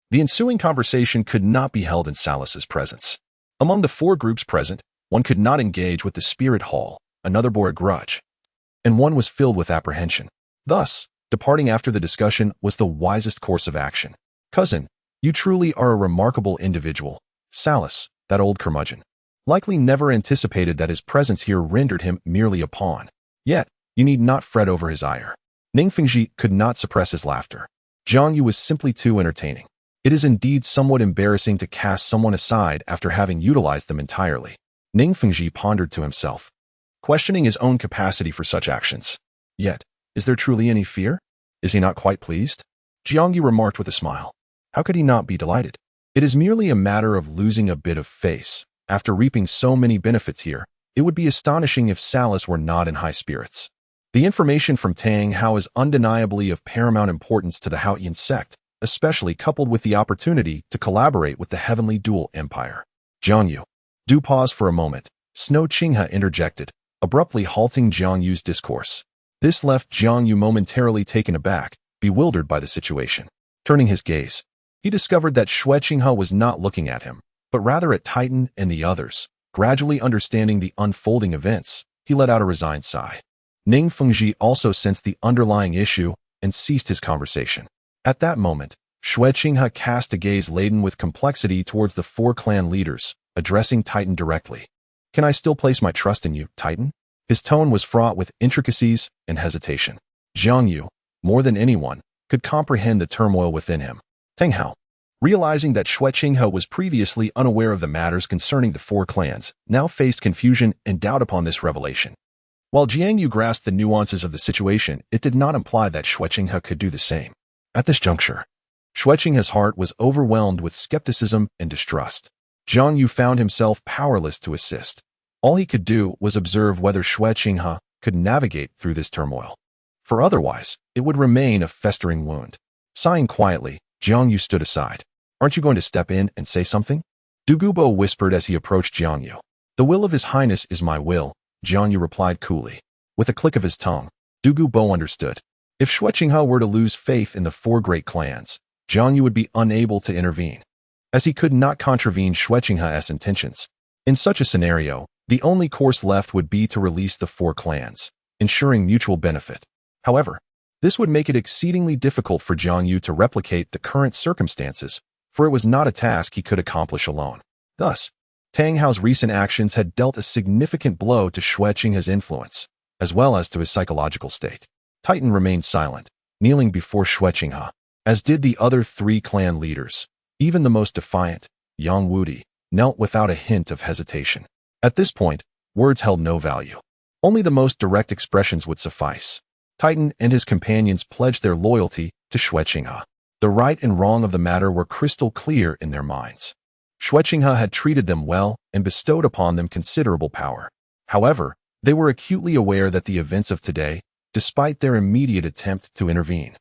Speaker 1: The ensuing conversation could not be held in Salas's presence. Among the four groups present, one could not engage with the Spirit Hall, another bore a grudge, and one was filled with apprehension. Thus, departing after the discussion was the wisest course of action. Cousin, you truly are a remarkable individual. Salas, that old curmudgeon, likely never anticipated that his presence here rendered him merely a pawn. Yet, you need not fret over his ire. Ningfengji could not suppress his laughter. Jiang Yu was simply too entertaining. It is indeed somewhat embarrassing to cast someone aside after having utilized them entirely. Ningfengji pondered to himself, questioning his own capacity for such actions. Yet, is there truly any fear? Is he not quite pleased? Jiang Yu remarked with a smile. How could he not be delighted? It is merely a matter of losing a bit of face. After reaping so many benefits here, It would be astonishing if Salas were not in high spirits. The information from Tang Hao is undeniably of paramount importance to the Haotian sect, especially coupled with the opportunity to collaborate with the heavenly Douluo Empire. Jiang Yu. Do pause for a moment, Xue Qinghe interjected, abruptly halting Jiang Yu's discourse. This left Jiang Yu momentarily taken aback, bewildered by the situation. Turning his gaze, he discovered that Xue Qinghe was not looking at him, but rather at Titan and the others. Gradually understanding the unfolding events, he let out a resigned sigh. Ning Fengji also sensed the underlying issue and ceased his conversation. At that moment, Xue Qinghe cast a gaze laden with complexity towards the four clan leaders, addressing Titan directly. Can I still place my trust in you, Titan? His tone was fraught with intricacies and hesitation. Jiang Yu, more than anyone, could comprehend the turmoil within him. Tang Hao, realizing that Xue Qinghe was previously unaware of the matters concerning the four clans, now faced confusion and doubt upon this revelation. While Jiang Yu grasped the nuances of the situation, it did not imply that Xue Qinghe could do the same. At this juncture, Xue Qinghe's heart was overwhelmed with skepticism and distrust. Jiang Yu found himself powerless to assist. All he could do was observe whether Xue Qinghe could navigate through this turmoil. For otherwise, it would remain a festering wound. Sighing quietly, Jiang Yu stood aside. Aren't you going to step in and say something? Du Gubo whispered as he approached Jiang Yu. The will of His Highness is my will, Jiang Yu replied coolly. With a click of his tongue, Du Gubo understood. If Xue Qinghe were to lose faith in the four great clans, Jiang Yu would be unable to intervene, as he could not contravene Xue Qinghe's intentions. In such a scenario, the only course left would be to release the four clans, ensuring mutual benefit. However, this would make it exceedingly difficult for Jiang Yu to replicate the current circumstances, for it was not a task he could accomplish alone. Thus, Tang Hao's recent actions had dealt a significant blow to Xue Qinghe's influence, as well as to his psychological state. Titan remained silent, kneeling before Xue Qinghe, as did the other three clan leaders. Even the most defiant, Yang Wudi, knelt without a hint of hesitation. At this point, words held no value. Only the most direct expressions would suffice. Titan and his companions pledged their loyalty to Xue Qinghe. The right and wrong of the matter were crystal clear in their minds. Xue Qinghe had treated them well and bestowed upon them considerable power. However, they were acutely aware that the events of today, despite their immediate attempt to intervene,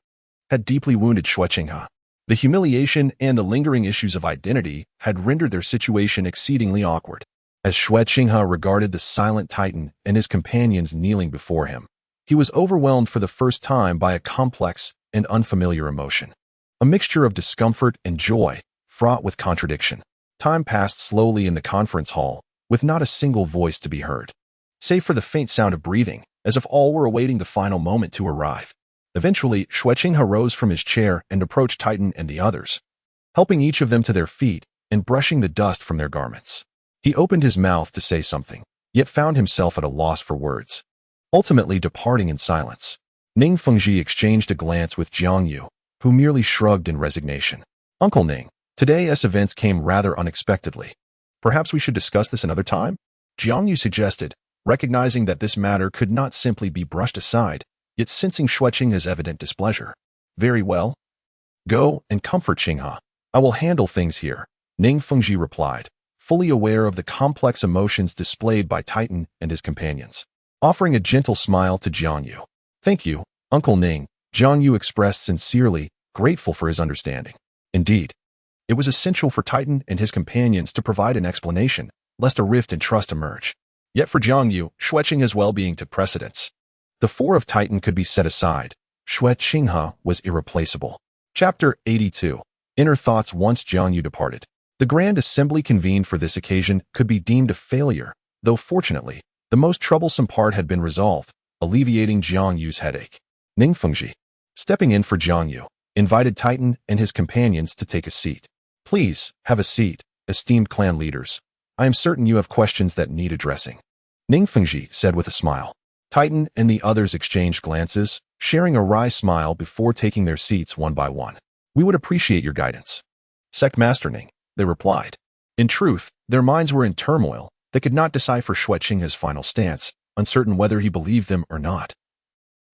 Speaker 1: had deeply wounded Xue Qinghe. The humiliation and the lingering issues of identity had rendered their situation exceedingly awkward. As Xue Qinghe regarded the silent Titan and his companions kneeling before him, he was overwhelmed for the first time by a complex and unfamiliar emotion. A mixture of discomfort and joy, fraught with contradiction. Time passed slowly in the conference hall, with not a single voice to be heard, save for the faint sound of breathing, as if all were awaiting the final moment to arrive. Eventually, Xue Qinghe rose from his chair and approached Titan and the others, helping each of them to their feet and brushing the dust from their garments. He opened his mouth to say something, yet found himself at a loss for words, ultimately departing in silence. Ning Fengji exchanged a glance with Jiang Yu, who merely shrugged in resignation. Uncle Ning, today's events came rather unexpectedly. Perhaps we should discuss this another time? Jiang Yu suggested, recognizing that this matter could not simply be brushed aside, yet sensing Xue Qinghe's evident displeasure. Very well. Go and comfort Qinghe. I will handle things here, Ning Fengji replied, fully aware of the complex emotions displayed by Titan and his companions. Offering a gentle smile to Jiang Yu. Thank you, Uncle Ning, Jiang Yu expressed sincerely, grateful for his understanding. Indeed, it was essential for Titan and his companions to provide an explanation, lest a rift in trust emerge. Yet for Jiang Yu, Xue Qinghe's well-being took precedence. The four of Titan could be set aside. Xue Qinghe was irreplaceable. Chapter 82. Inner Thoughts. Once Jiang Yu departed, the Grand Assembly convened for this occasion could be deemed a failure, though fortunately, the most troublesome part had been resolved, alleviating Jiang Yu's headache. Ning Fengji, stepping in for Jiang Yu, invited Titan and his companions to take a seat. Please, have a seat, esteemed clan leaders. I am certain you have questions that need addressing. Ning Fengji said with a smile. Titan and the others exchanged glances, sharing a wry smile before taking their seats one by one. We would appreciate your guidance. Sect Master Ning, they replied. In truth, their minds were in turmoil. They could not decipher Xue Qinghe's final stance, uncertain whether he believed them or not,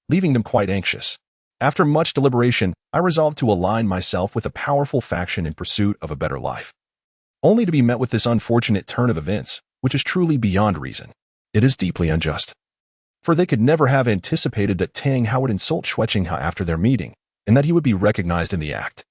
Speaker 1: leaving them quite anxious. After much deliberation, I resolved to align myself with a powerful faction in pursuit of a better life, only to be met with this unfortunate turn of events, which is truly beyond reason. It is deeply unjust. For they could never have anticipated that Tang Hao would insult Xue Qinghe after their meeting, and that he would be recognized in the act.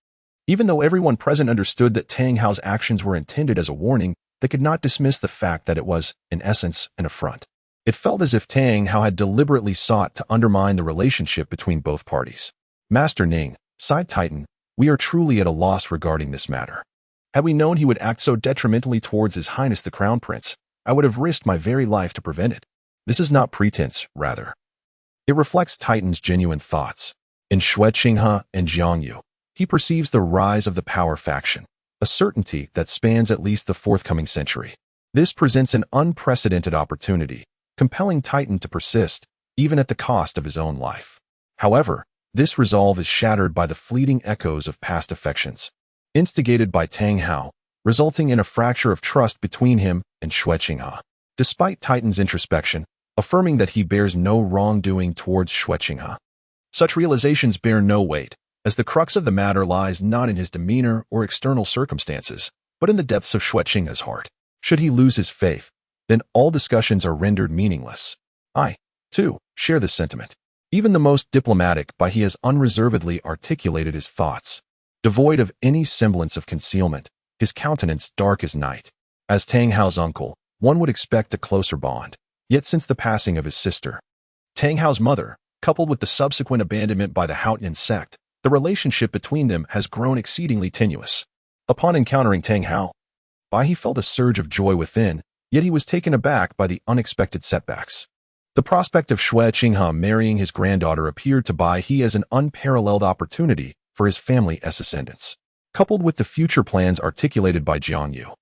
Speaker 1: Even though everyone present understood that Tang Hao's actions were intended as a warning, they could not dismiss the fact that it was, in essence, an affront. It felt as if Tang Hao had deliberately sought to undermine the relationship between both parties. Master Ning, sighed Titan, we are truly at a loss regarding this matter. Had we known he would act so detrimentally towards His Highness the Crown Prince, I would have risked my very life to prevent it. This is not pretense, rather. It reflects Titan's genuine thoughts. In Xue Qinghe and Jiang Yu, he perceives the rise of the power faction, a certainty that spans at least the forthcoming century. This presents an unprecedented opportunity, compelling Titan to persist, even at the cost of his own life. However, this resolve is shattered by the fleeting echoes of past affections, instigated by Tang Hao, resulting in a fracture of trust between him and Xue Qinghe. Despite Titan's introspection, affirming that he bears no wrongdoing towards Xue Qinghe, such realizations bear no weight, as the crux of the matter lies not in his demeanor or external circumstances, but in the depths of Xue Qinghe's heart. Should he lose his faith, then all discussions are rendered meaningless. I, too, share this sentiment. Even the most diplomatic he has unreservedly articulated his thoughts. Devoid of any semblance of concealment, his countenance dark as night. As Tang Hao's uncle, one would expect a closer bond. Yet since the passing of his sister, Tang Hao's mother, coupled with the subsequent abandonment by the Haotian sect, the relationship between them has grown exceedingly tenuous. Upon encountering Tang Hao, he felt a surge of joy within, yet he was taken aback by the unexpected setbacks. The prospect of Xue Qinghe marrying his granddaughter appeared to he as an unparalleled opportunity for his family's ascendance, coupled with the future plans articulated by Jiang Yu.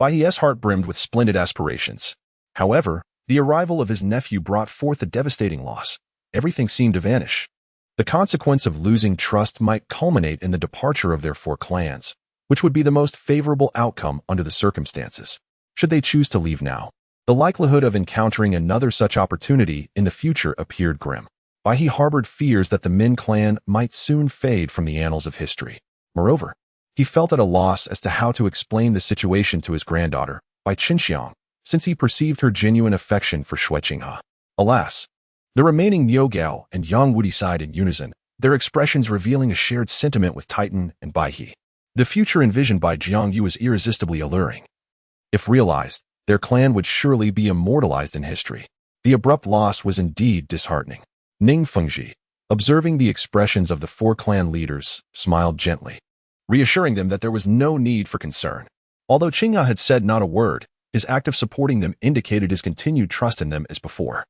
Speaker 1: His heart brimmed with splendid aspirations. However, the arrival of his nephew brought forth a devastating loss. Everything seemed to vanish. The consequence of losing trust might culminate in the departure of their 4 clans, which would be the most favorable outcome under the circumstances. Should they choose to leave now, the likelihood of encountering another such opportunity in the future appeared grim. He harbored fears that the Min clan might soon fade from the annals of history. Moreover, he felt at a loss as to how to explain the situation to his granddaughter, Qinxiang, since he perceived her genuine affection for Xue Qinghe. Alas, the remaining Niugao and Yang Wudi sighed in unison, their expressions revealing a shared sentiment with Titan and Baihe. The future envisioned by Jiang Yu is irresistibly alluring. If realized, their clan would surely be immortalized in history. The abrupt loss was indeed disheartening. Ning Fengji, observing the expressions of the 4 clan leaders, smiled gently, reassuring them that there was no need for concern. Although Qinghe had said not a word, his act of supporting them indicated his continued trust in them as before.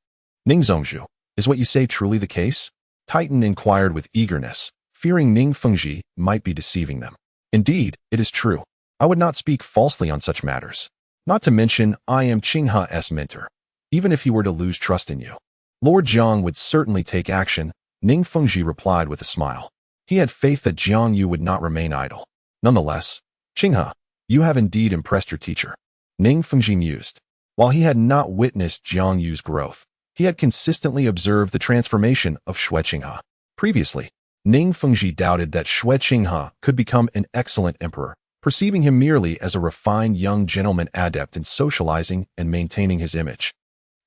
Speaker 1: Ning Zongzhu, is what you say truly the case? Titan inquired with eagerness, fearing Ning Fengji might be deceiving them. Indeed, it is true. I would not speak falsely on such matters. Not to mention, I am Qinghe's mentor. Even if he were to lose trust in you, Lord Jiang would certainly take action, Ning Fengji replied with a smile. He had faith that Jiang Yu would not remain idle. Nonetheless, Qinghe, you have indeed impressed your teacher. Ning Fengji mused. While he had not witnessed Jiang Yu's growth, he had consistently observed the transformation of Xue Qinghe. Previously, Ning Fengji doubted that Xue Qinghe could become an excellent emperor, perceiving him merely as a refined young gentleman adept in socializing and maintaining his image,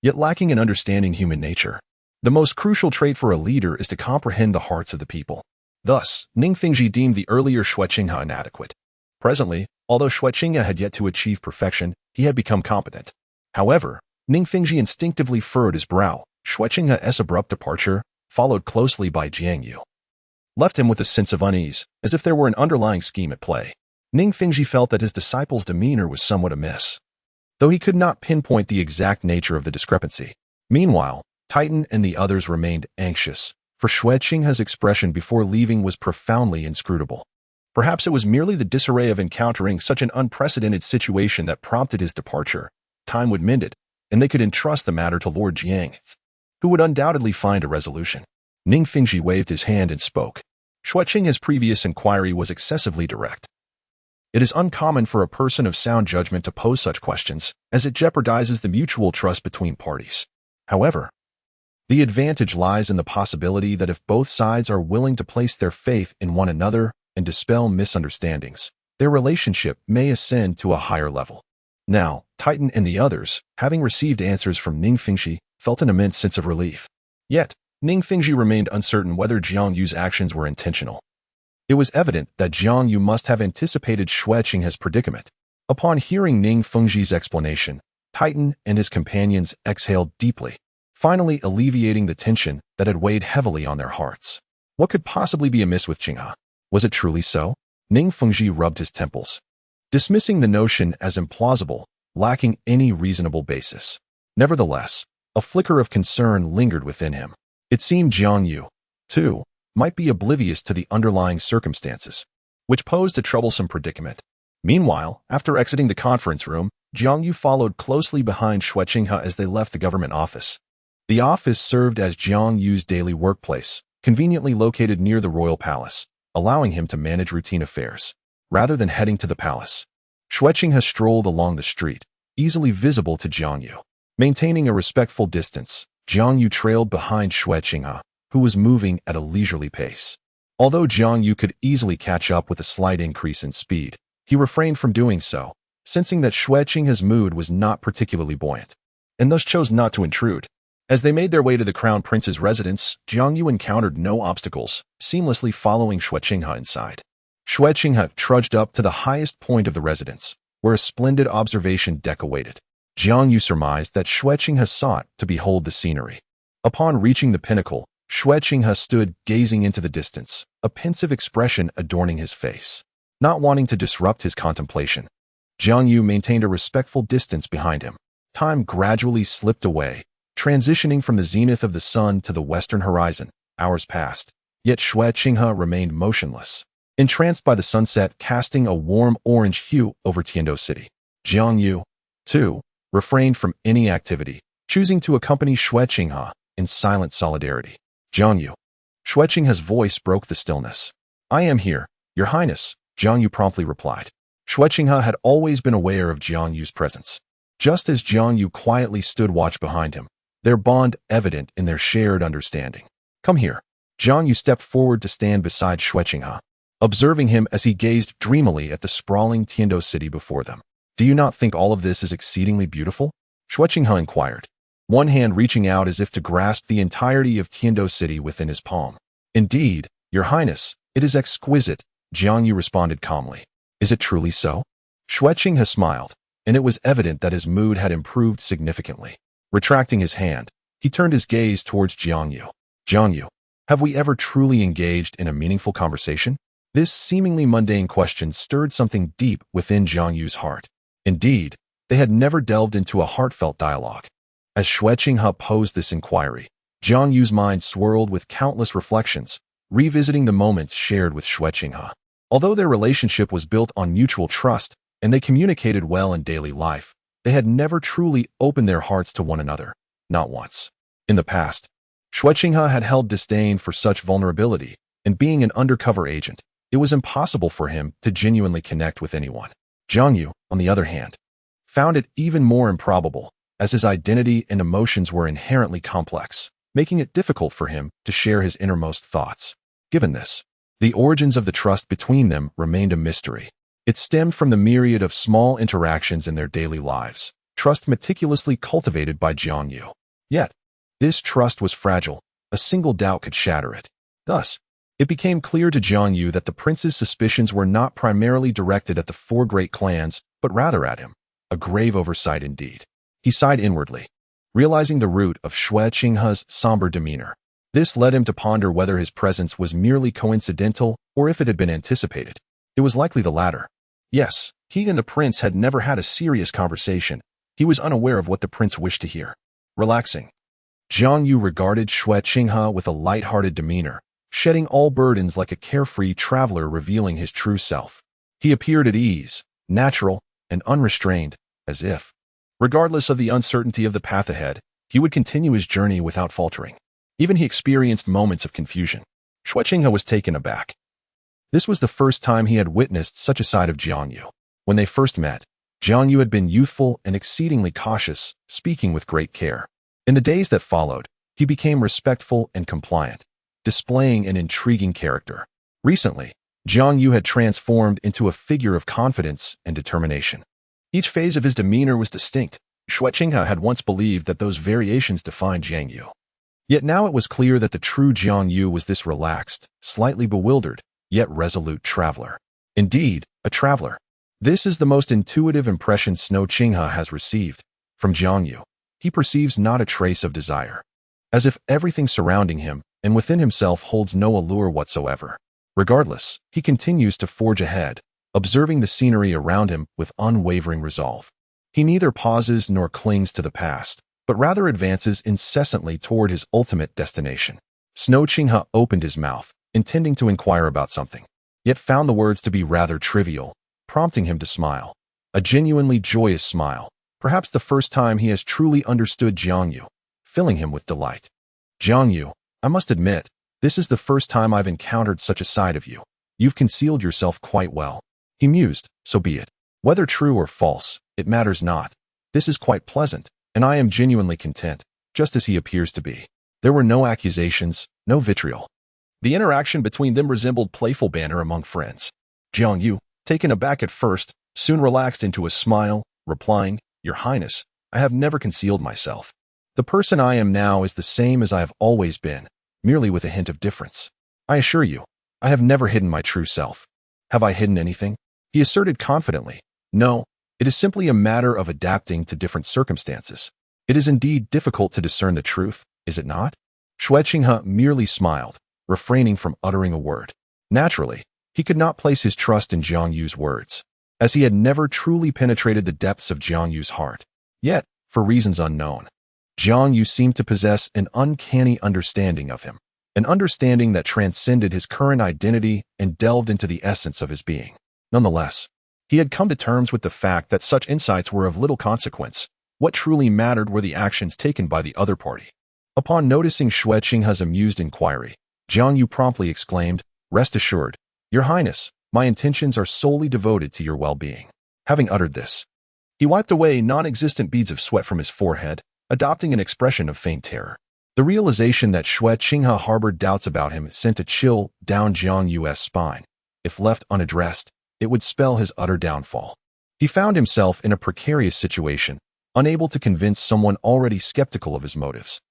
Speaker 1: yet lacking in understanding human nature. The most crucial trait for a leader is to comprehend the hearts of the people. Thus, Ning Fengji deemed the earlier Xue Qinghe inadequate. Presently, although Xue Qinghe had yet to achieve perfection, he had become competent. However, Ning Fengji instinctively furrowed his brow. Xue Qinghe's abrupt departure, followed closely by Jiang Yu, left him with a sense of unease, as if there were an underlying scheme at play. Ning Fengji felt that his disciple's demeanor was somewhat amiss, though he could not pinpoint the exact nature of the discrepancy. Meanwhile, Titan and the others remained anxious, for Xue Qinghe's expression before leaving was profoundly inscrutable. Perhaps it was merely the disarray of encountering such an unprecedented situation that prompted his departure. Time would mend it, and they could entrust the matter to Lord Jiang, who would undoubtedly find a resolution. Ning Fengji waved his hand and spoke. Xue Qinghe's previous inquiry was excessively direct. It is uncommon for a person of sound judgment to pose such questions, as it jeopardizes the mutual trust between parties. However, the advantage lies in the possibility that if both sides are willing to place their faith in one another and dispel misunderstandings, their relationship may ascend to a higher level. Now, Titan and the others, having received answers from Ning Fengxi, felt an immense sense of relief. Yet, Ning Fengxi remained uncertain whether Jiang Yu's actions were intentional. It was evident that Jiang Yu must have anticipated Xue Qinghe's predicament. Upon hearing Ning Fengxi's explanation, Titan and his companions exhaled deeply, finally alleviating the tension that had weighed heavily on their hearts. What could possibly be amiss with Qinghe? Was it truly so? Ning Fengxi rubbed his temples, dismissing the notion as implausible, lacking any reasonable basis. Nevertheless, a flicker of concern lingered within him. It seemed Jiang Yu, too, might be oblivious to the underlying circumstances, which posed a troublesome predicament. Meanwhile, after exiting the conference room, Jiang Yu followed closely behind Xue Qinghe as they left the government office. The office served as Jiang Yu's daily workplace, conveniently located near the royal palace, allowing him to manage routine affairs. Rather than heading to the palace, Xue Qinghe strolled along the street, easily visible to Jiang Yu. Maintaining a respectful distance, Jiang Yu trailed behind Xue Qinghe, who was moving at a leisurely pace. Although Jiang Yu could easily catch up with a slight increase in speed, he refrained from doing so, sensing that Xue Qinghe's mood was not particularly buoyant, and thus chose not to intrude. As they made their way to the crown prince's residence, Jiang Yu encountered no obstacles, seamlessly following Xue Qinghe inside. Xue Qinghe trudged up to the highest point of the residence, where a splendid observation deck awaited. Jiang Yu surmised that Xue Qinghe sought to behold the scenery. Upon reaching the pinnacle, Xue Qinghe stood gazing into the distance, a pensive expression adorning his face. Not wanting to disrupt his contemplation, Jiang Yu maintained a respectful distance behind him. Time gradually slipped away, transitioning from the zenith of the sun to the western horizon. Hours passed, yet Xue Qinghe remained motionless, entranced by the sunset casting a warm orange hue over Tiandou City. Jiang Yu, too, refrained from any activity, choosing to accompany Xue Qinghe in silent solidarity. Jiang Yu. Xue Qinghe's voice broke the stillness. "I am here, Your Highness," Jiang Yu promptly replied. Xue Qinghe had always been aware of Jiang Yu's presence. Just as Jiang Yu quietly stood watch behind him, their bond evident in their shared understanding. "Come here." Jiang Yu stepped forward to stand beside Xue Qinghe, observing him as he gazed dreamily at the sprawling Tiandou City before them. "Do you not think all of this is exceedingly beautiful?" Xue Qinghe inquired, one hand reaching out as if to grasp the entirety of Tiandou City within his palm. "Indeed, Your Highness, it is exquisite," Jiang Yu responded calmly. "Is it truly so?" Xue Qinghe smiled, and it was evident that his mood had improved significantly. Retracting his hand, he turned his gaze towards Jiang Yu. "Jiang Yu, have we ever truly engaged in a meaningful conversation?" This seemingly mundane question stirred something deep within Jiang Yu's heart. Indeed, they had never delved into a heartfelt dialogue. As Xue Qinghe posed this inquiry, Jiang Yu's mind swirled with countless reflections, revisiting the moments shared with Xue Qinghe. Although their relationship was built on mutual trust and they communicated well in daily life, they had never truly opened their hearts to one another, not once. In the past, Xue Qinghe had held disdain for such vulnerability, and being an undercover agent, it was impossible for him to genuinely connect with anyone. Jiang Yu, on the other hand, found it even more improbable, as his identity and emotions were inherently complex, making it difficult for him to share his innermost thoughts. Given this, the origins of the trust between them remained a mystery. It stemmed from the myriad of small interactions in their daily lives, trust meticulously cultivated by Jiang Yu. Yet, this trust was fragile. A single doubt could shatter it. Thus, it became clear to Jiang Yu that the prince's suspicions were not primarily directed at the four great clans, but rather at him. A grave oversight indeed. He sighed inwardly, realizing the root of Xue Qinghe's somber demeanor. This led him to ponder whether his presence was merely coincidental or if it had been anticipated. It was likely the latter. Yes, he and the prince had never had a serious conversation. He was unaware of what the prince wished to hear. Relaxing, Jiang Yu regarded Xue Qinghe with a light-hearted demeanor, shedding all burdens like a carefree traveler revealing his true self. He appeared at ease, natural, and unrestrained, as if, regardless of the uncertainty of the path ahead, he would continue his journey without faltering. Even he experienced moments of confusion. Xue Qinghe was taken aback. This was the first time he had witnessed such a side of Jiang Yu. When they first met, Jiang Yu had been youthful and exceedingly cautious, speaking with great care. In the days that followed, he became respectful and compliant, displaying an intriguing character. Recently, Jiang Yu had transformed into a figure of confidence and determination. Each phase of his demeanor was distinct. Xue Qinghe had once believed that those variations defined Jiang Yu. Yet now it was clear that the true Jiang Yu was this relaxed, slightly bewildered, yet resolute traveler. Indeed, a traveler. This is the most intuitive impression Xue Qinghe has received. From Jiang Yu, he perceives not a trace of desire. As if everything surrounding him and within himself holds no allure whatsoever. Regardless, he continues to forge ahead, observing the scenery around him with unwavering resolve. He neither pauses nor clings to the past, but rather advances incessantly toward his ultimate destination. Xue Qinghe opened his mouth, intending to inquire about something, yet found the words to be rather trivial, prompting him to smile. A genuinely joyous smile, perhaps the first time he has truly understood Jiang Yu, filling him with delight. Jiang Yu, I must admit, this is the first time I've encountered such a side of you. You've concealed yourself quite well. He mused, so be it. Whether true or false, it matters not. This is quite pleasant, and I am genuinely content, just as he appears to be. There were no accusations, no vitriol. The interaction between them resembled playful banter among friends. Jiang Yu, taken aback at first, soon relaxed into a smile, replying, Your Highness, I have never concealed myself. The person I am now is the same as I have always been, merely with a hint of difference. I assure you, I have never hidden my true self. Have I hidden anything? He asserted confidently. No, it is simply a matter of adapting to different circumstances. It is indeed difficult to discern the truth, is it not? Xue Qinghe merely smiled, refraining from uttering a word. Naturally, he could not place his trust in Jiang Yu's words, as he had never truly penetrated the depths of Jiang Yu's heart. Yet, for reasons unknown, Jiang Yu seemed to possess an uncanny understanding of him, an understanding that transcended his current identity and delved into the essence of his being. Nonetheless, he had come to terms with the fact that such insights were of little consequence. What truly mattered were the actions taken by the other party. Upon noticing Xue Qinghe's amused inquiry, Jiang Yu promptly exclaimed, Rest assured, Your Highness, my intentions are solely devoted to your well-being. Having uttered this, he wiped away non-existent beads of sweat from his forehead, adopting an expression of faint terror. The realization that Xue Qinghe harbored doubts about him sent a chill down Jiang Yu's spine. If left unaddressed, it would spell his utter downfall. He found himself in a precarious situation, unable to convince someone already skeptical of his motives.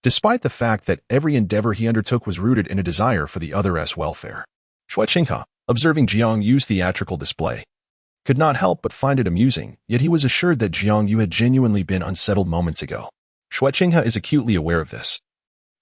Speaker 1: Despite the fact that every endeavor he undertook was rooted in a desire for the other's welfare. Xue Qinghe, observing Jiang Yu's theatrical display, could not help but find it amusing, yet he was assured that Jiang Yu had genuinely been unsettled moments ago. Xue Qinghe is acutely aware of this,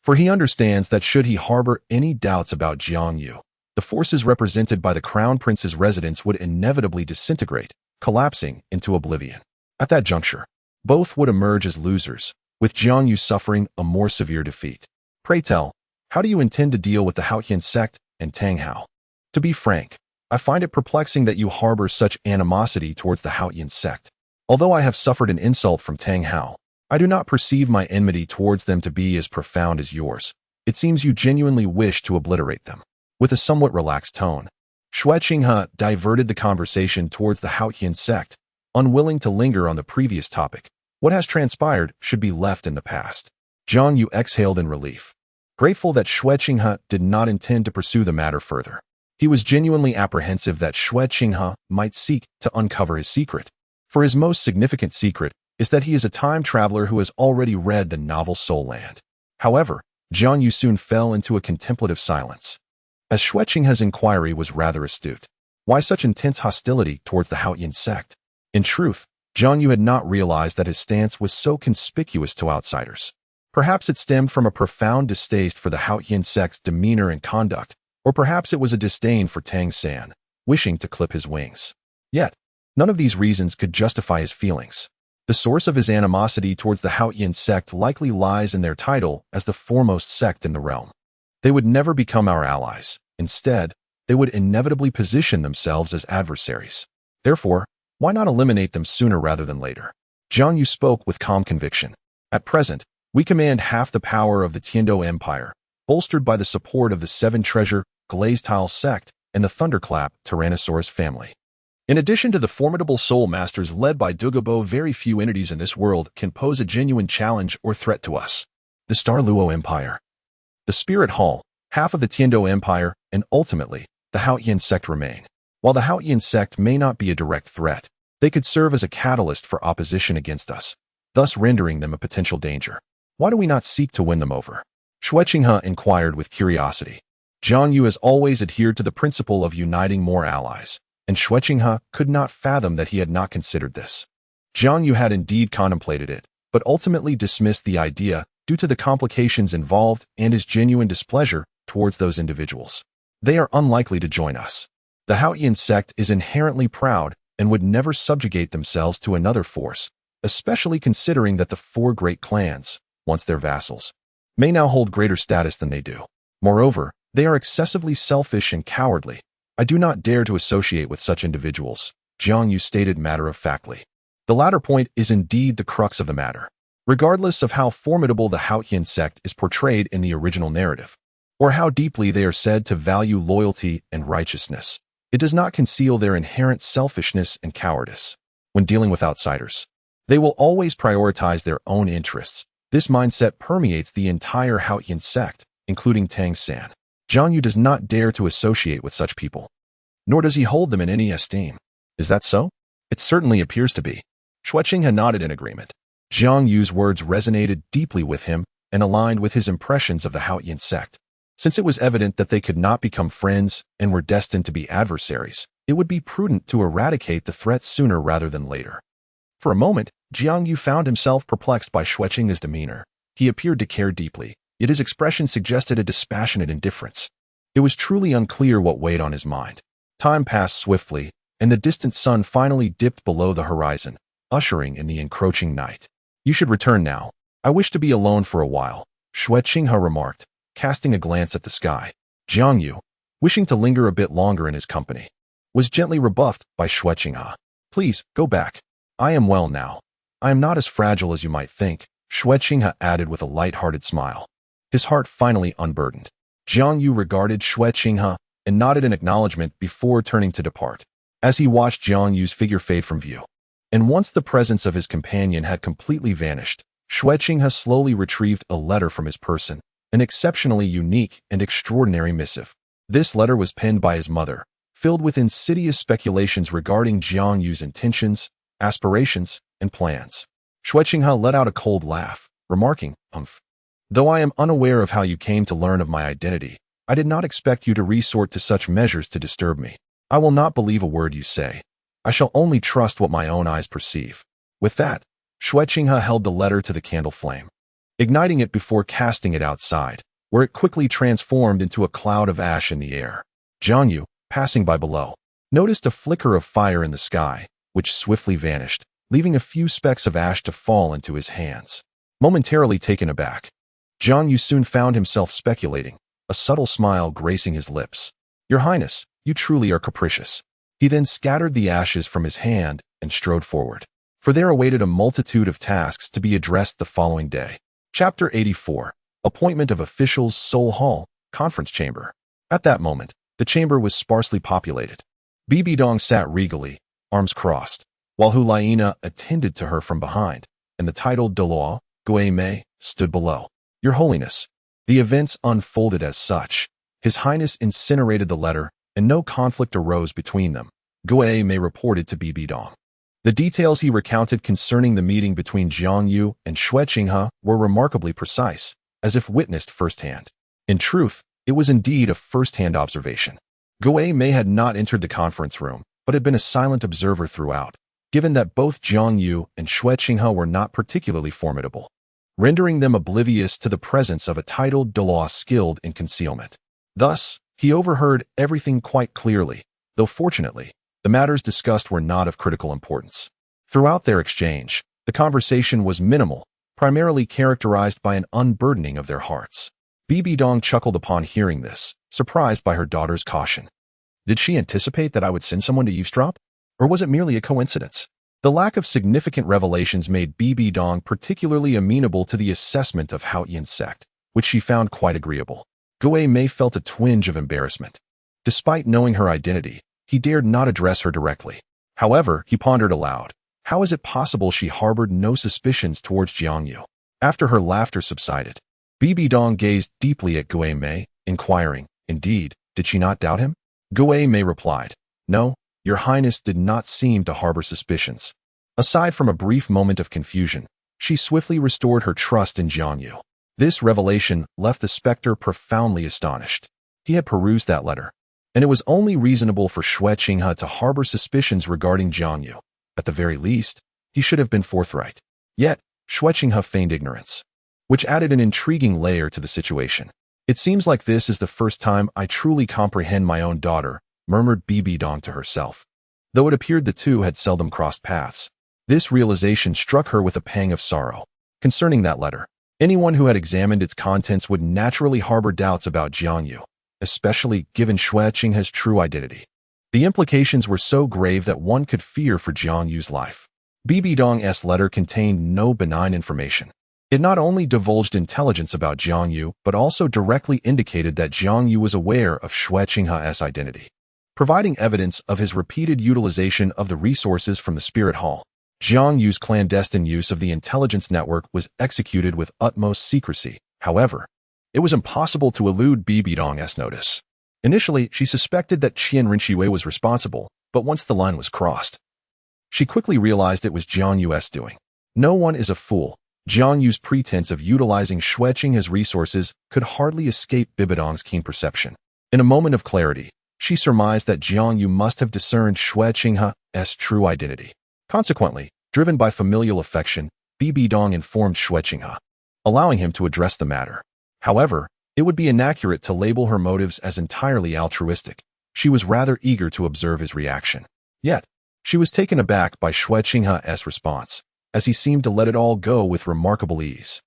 Speaker 1: for he understands that should he harbor any doubts about Jiang Yu, the forces represented by the Crown Prince's residence would inevitably disintegrate, collapsing into oblivion. At that juncture, both would emerge as losers, with Jiang Yu suffering a more severe defeat. Pray tell, how do you intend to deal with the Haotian sect and Tang Hao? To be frank, I find it perplexing that you harbor such animosity towards the Haotian sect. Although I have suffered an insult from Tang Hao, I do not perceive my enmity towards them to be as profound as yours. It seems you genuinely wish to obliterate them. With a somewhat relaxed tone, Xue Qinghe diverted the conversation towards the Haotian sect, unwilling to linger on the previous topic. What has transpired should be left in the past. Jiang Yu exhaled in relief, grateful that Xue Qinghe did not intend to pursue the matter further. He was genuinely apprehensive that Xue Qinghe might seek to uncover his secret. For his most significant secret is that he is a time traveler who has already read the novel Soul Land. However, Jiang Yu soon fell into a contemplative silence, as Xue Qinghe's inquiry was rather astute. Why such intense hostility towards the Haotian sect? In truth, Jiang Yu had not realized that his stance was so conspicuous to outsiders. Perhaps it stemmed from a profound distaste for the Haotian sect's demeanor and conduct, or perhaps it was a disdain for Tang San, wishing to clip his wings. Yet, none of these reasons could justify his feelings. The source of his animosity towards the Haotian sect likely lies in their title as the foremost sect in the realm. They would never become our allies. Instead, they would inevitably position themselves as adversaries. Therefore, why not eliminate them sooner rather than later? Jiang Yu spoke with calm conviction. At present, we command half the power of the Tiandou Empire, bolstered by the support of the Seven Treasure, Glazed Tile sect, and the Thunderclap Tyrannosaurus family. In addition to the formidable soul masters led by Douluo, very few entities in this world can pose a genuine challenge or threat to us. The Douluo Empire, the Spirit Hall, half of the Tiandou Empire, and ultimately, the Haotian sect remain. While the Haotian sect may not be a direct threat, They could serve as a catalyst for opposition against us, thus rendering them a potential danger. Why do we not seek to win them over? Xue Qinghe inquired with curiosity. Jiang Yu has always adhered to the principle of uniting more allies, and Xue Qinghe could not fathom that he had not considered this. Jiang Yu had indeed contemplated it, but ultimately dismissed the idea due to the complications involved and his genuine displeasure towards those individuals. They are unlikely to join us. The Haotian sect is inherently proud and would never subjugate themselves to another force, especially considering that the four great clans, once their vassals, may now hold greater status than they do. Moreover, they are excessively selfish and cowardly. I do not dare to associate with such individuals, Jiang Yu stated matter-of-factly. The latter point is indeed the crux of the matter. Regardless of how formidable the Haotian sect is portrayed in the original narrative, or how deeply they are said to value loyalty and righteousness, it does not conceal their inherent selfishness and cowardice. When dealing with outsiders, they will always prioritize their own interests. This mindset permeates the entire Haotian sect, including Tang San. Jiang Yu does not dare to associate with such people, nor does he hold them in any esteem. Is that so? It certainly appears to be. Xue Qinghe nodded in agreement. Jiang Yu's words resonated deeply with him and aligned with his impressions of the Haotian sect. Since it was evident that they could not become friends and were destined to be adversaries, it would be prudent to eradicate the threat sooner rather than later. For a moment, Jiang Yu found himself perplexed by Xue Qinghe's demeanor. He appeared to care deeply, yet his expression suggested a dispassionate indifference. It was truly unclear what weighed on his mind. Time passed swiftly, and the distant sun finally dipped below the horizon, ushering in the encroaching night. You should return now. I wish to be alone for a while, Xue Qinghe remarked, casting a glance at the sky. Jiang Yu, wishing to linger a bit longer in his company, was gently rebuffed by Xue Qinghe. Please, go back. I am well now. I am not as fragile as you might think, Xue Qinghe added with a light-hearted smile. His heart finally unburdened. Jiang Yu regarded Xue Qinghe and nodded in acknowledgement before turning to depart. As he watched Jiang Yu's figure fade from view, and once the presence of his companion had completely vanished, Xue Qinghe slowly retrieved a letter from his person, an exceptionally unique and extraordinary missive. This letter was penned by his mother, filled with insidious speculations regarding Jiang Yu's intentions, aspirations, and plans. Xue Qinghe let out a cold laugh, remarking, Though I am unaware of how you came to learn of my identity, I did not expect you to resort to such measures to disturb me. I will not believe a word you say. I shall only trust what my own eyes perceive. With that, Xue Qinghe held the letter to the candle flame, igniting it before casting it outside, where it quickly transformed into a cloud of ash in the air. Jiang Yu, passing by below, noticed a flicker of fire in the sky, which swiftly vanished, leaving a few specks of ash to fall into his hands. Momentarily taken aback, Jiang Yu soon found himself speculating, a subtle smile gracing his lips. Your Highness, you truly are capricious. He then scattered the ashes from his hand and strode forward, for there awaited a multitude of tasks to be addressed the following day. Chapter 84. Appointment of Officials. Seoul Hall, Conference Chamber. At that moment, the chamber was sparsely populated. Bibi Dong sat regally, arms crossed, while Hu Liena attended to her from behind, and the titled Douluo Continent stood below. Your Holiness. The events unfolded as such. His Highness incinerated the letter, and no conflict arose between them, Continent reported to Bibi Dong. The details he recounted concerning the meeting between Jiang Yu and Xue Qinghe were remarkably precise, as if witnessed firsthand. In truth, it was indeed a first-hand observation. Continent had not entered the conference room, but had been a silent observer throughout, given that both Jiang Yu and Xue Qinghe were not particularly formidable, rendering them oblivious to the presence of a titled Douluo skilled in concealment. Thus, he overheard everything quite clearly, though fortunately, the matters discussed were not of critical importance. Throughout their exchange, the conversation was minimal, primarily characterized by an unburdening of their hearts. Bibi Dong chuckled upon hearing this, surprised by her daughter's caution. Did she anticipate that I would send someone to eavesdrop? Or was it merely a coincidence? The lack of significant revelations made Bibi Dong particularly amenable to the assessment of Haotian sect, which she found quite agreeable. Continent felt a twinge of embarrassment. Despite knowing her identity, he dared not address her directly. However, he pondered aloud. How is it possible she harbored no suspicions towards Jiang Yu? After her laughter subsided, Bibi Dong gazed deeply at Continent, inquiring, indeed, did she not doubt him? Continent replied, No, Your Highness did not seem to harbor suspicions. Aside from a brief moment of confusion, she swiftly restored her trust in Jiang Yu. This revelation left the specter profoundly astonished. He had perused that letter, and it was only reasonable for Xue Qinghe to harbor suspicions regarding Jiang Yu. At the very least, he should have been forthright. Yet, Xue Qinghe feigned ignorance, which added an intriguing layer to the situation. It seems like this is the first time I truly comprehend my own daughter, murmured Bibi Dong to herself. Though it appeared the two had seldom crossed paths, this realization struck her with a pang of sorrow. Concerning that letter, anyone who had examined its contents would naturally harbor doubts about Jiang Yu, especially given Xue Qinghe's true identity. The implications were so grave that one could fear for Jiang Yu's life. Bibi Dong's letter contained no benign information. It not only divulged intelligence about Jiang Yu, but also directly indicated that Jiang Yu was aware of Xue Qinghe's identity, providing evidence of his repeated utilization of the resources from the Spirit Hall. Jiang Yu's clandestine use of the intelligence network was executed with utmost secrecy. However, it was impossible to elude Bibi Dong's notice. Initially, she suspected that Qian Renxue was responsible, but once the line was crossed, she quickly realized it was Jiang Yu's doing. No one is a fool. Jiang Yu's pretense of utilizing Xue Qinghe's resources could hardly escape Bibi Dong's keen perception. In a moment of clarity, she surmised that Jiang Yu must have discerned Xue Qinghe's true identity. Consequently, driven by familial affection, Bibi Dong informed Xue Qinghe, allowing him to address the matter. However, it would be inaccurate to label her motives as entirely altruistic. She was rather eager to observe his reaction. Yet, she was taken aback by Xue Qinghe's response, as he seemed to let it all go with remarkable ease.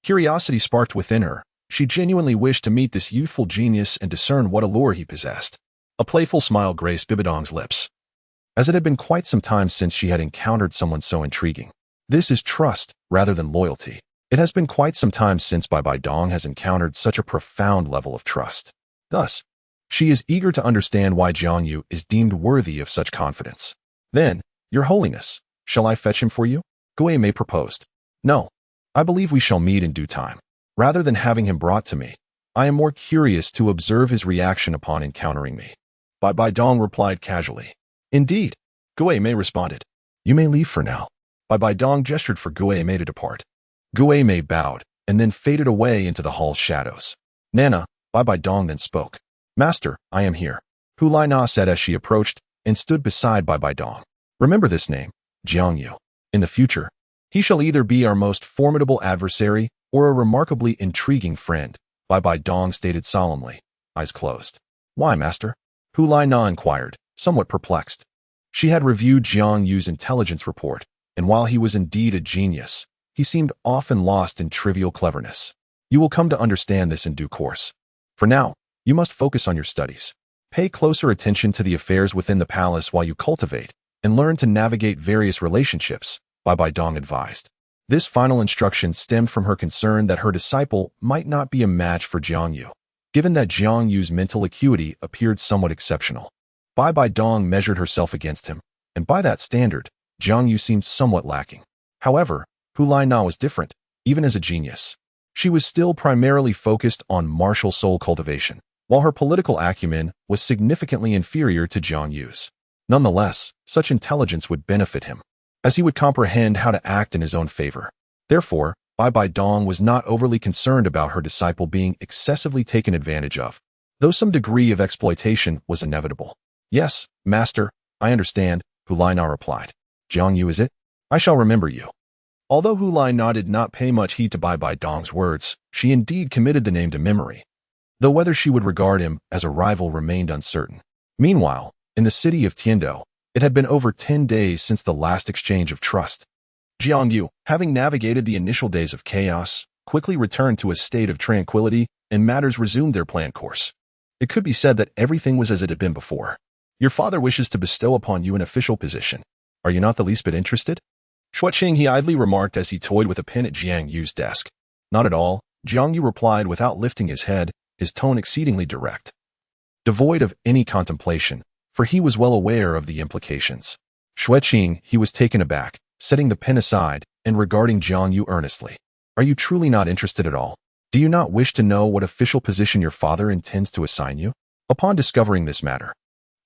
Speaker 1: Curiosity sparked within her. She genuinely wished to meet this youthful genius and discern what allure he possessed. A playful smile graced Bibi Dong's lips, as it had been quite some time since she had encountered someone so intriguing. This is trust, rather than loyalty. It has been quite some time since Bibi Dong has encountered such a profound level of trust. Thus, she is eager to understand why Jiang Yu is deemed worthy of such confidence. Then, Your Holiness, shall I fetch him for you? Xue Mei proposed. No, I believe we shall meet in due time. Rather than having him brought to me, I am more curious to observe his reaction upon encountering me. Bibi Dong replied casually. Indeed, Xue Mei responded. You may leave for now. Bibi Dong gestured for Xue Mei to depart. Xue Mei bowed, and then faded away into the hall's shadows. Nana, Bibi Dong then spoke. Master, I am here. Hu Lai Na said as she approached, and stood beside Bibi Dong. Remember this name, Jiang Yu. In the future, he shall either be our most formidable adversary or a remarkably intriguing friend, Bibi Dong stated solemnly, eyes closed. Why, master? Hu Lai Na inquired, somewhat perplexed. She had reviewed Jiang Yu's intelligence report, and while he was indeed a genius, he seemed often lost in trivial cleverness. You will come to understand this in due course. For now, you must focus on your studies. Pay closer attention to the affairs within the palace while you cultivate and learn to navigate various relationships, Bibi Dong advised. This final instruction stemmed from her concern that her disciple might not be a match for Jiang Yu, given that Jiang Yu's mental acuity appeared somewhat exceptional. Bibi Dong measured herself against him, and by that standard, Jiang Yu seemed somewhat lacking. However, Hu Lai Na was different, even as a genius. She was still primarily focused on martial soul cultivation, while her political acumen was significantly inferior to Jiang Yu's. Nonetheless, such intelligence would benefit him, as he would comprehend how to act in his own favor. Therefore, Bibi Dong was not overly concerned about her disciple being excessively taken advantage of, though some degree of exploitation was inevitable. Yes, master, I understand, Hu Lai Na replied. Jiang Yu is it? I shall remember you. Although Hu Lai Na did not pay much heed to Bibi Dong's words, she indeed committed the name to memory, though whether she would regard him as a rival remained uncertain. Meanwhile, in the city of Tiandou, it had been over 10 days since the last exchange of trust. Jiang Yu, having navigated the initial days of chaos, quickly returned to a state of tranquility, and matters resumed their planned course. It could be said that everything was as it had been before. Your father wishes to bestow upon you an official position. Are you not the least bit interested? Xue Qinghe idly remarked as he toyed with a pen at Jiang Yu's desk. Not at all, Jiang Yu replied without lifting his head, his tone exceedingly direct, devoid of any contemplation, for he was well aware of the implications. Xue Qinghe, he was taken aback, setting the pen aside and regarding Jiang Yu earnestly. Are you truly not interested at all? Do you not wish to know what official position your father intends to assign you? Upon discovering this matter,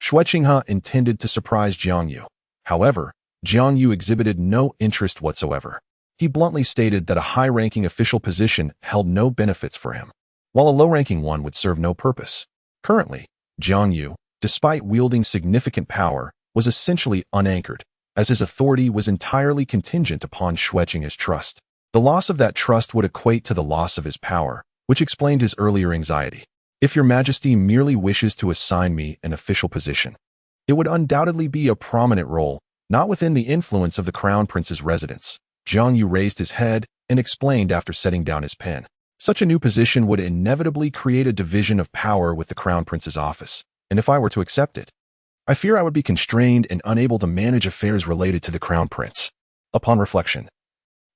Speaker 1: Xue Qinghe intended to surprise Jiang Yu. However, Jiang Yu exhibited no interest whatsoever. He bluntly stated that a high-ranking official position held no benefits for him, while a low-ranking one would serve no purpose. Currently, Jiang Yu, despite wielding significant power, was essentially unanchored, as his authority was entirely contingent upon Xue Qinghe's trust. The loss of that trust would equate to the loss of his power, which explained his earlier anxiety. If your majesty merely wishes to assign me an official position, it would undoubtedly be a prominent role, not within the influence of the crown prince's residence. Jiang Yu raised his head and explained after setting down his pen. Such a new position would inevitably create a division of power with the crown prince's office, and if I were to accept it, I fear I would be constrained and unable to manage affairs related to the crown prince. Upon reflection,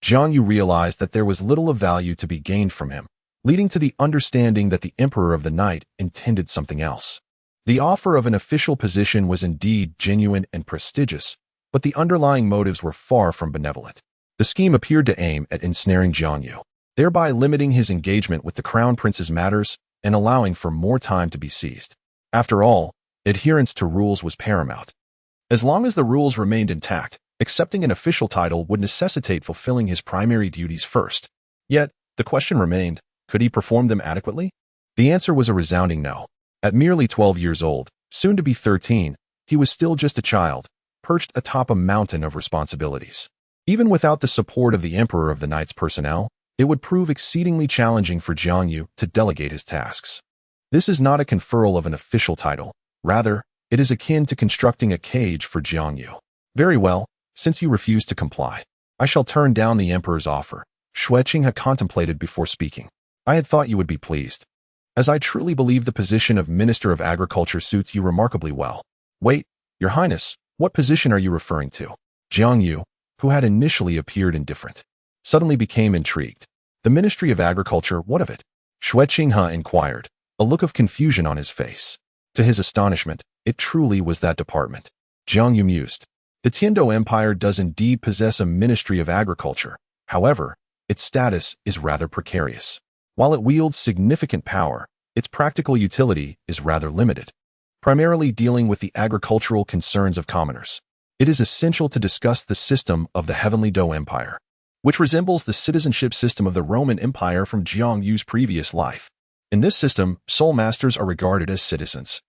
Speaker 1: Jiang Yu realized that there was little of value to be gained from him, leading to the understanding that the Emperor of the Night intended something else. The offer of an official position was indeed genuine and prestigious, but the underlying motives were far from benevolent. The scheme appeared to aim at ensnaring Jiang Yu, thereby limiting his engagement with the crown prince's matters and allowing for more time to be seized. After all, adherence to rules was paramount. As long as the rules remained intact, accepting an official title would necessitate fulfilling his primary duties first. Yet, the question remained, could he perform them adequately? The answer was a resounding no. At merely 12 years old, soon to be 13, he was still just a child, perched atop a mountain of responsibilities. Even without the support of the Emperor of the Night's personnel, it would prove exceedingly challenging for Jiang Yu to delegate his tasks. This is not a conferral of an official title. Rather, it is akin to constructing a cage for Jiang Yu. Very well, since you refuse to comply, I shall turn down the Emperor's offer. Xue Qinghe contemplated before speaking. I had thought you would be pleased, as I truly believe the position of Minister of Agriculture suits you remarkably well. Wait, Your Highness, what position are you referring to? Jiang Yu, who had initially appeared indifferent, suddenly became intrigued. The Ministry of Agriculture, what of it? Xue Qinghe inquired, a look of confusion on his face. To his astonishment, it truly was that department. Jiang Yu mused. The Tiandou Empire does indeed possess a Ministry of Agriculture. However, its status is rather precarious. While it wields significant power, its practical utility is rather limited, primarily dealing with the agricultural concerns of commoners. It is essential to discuss the system of the Heavenly Dou Empire, which resembles the citizenship system of the Roman Empire from Jiang Yu's previous life. In this system, soul masters are regarded as citizens,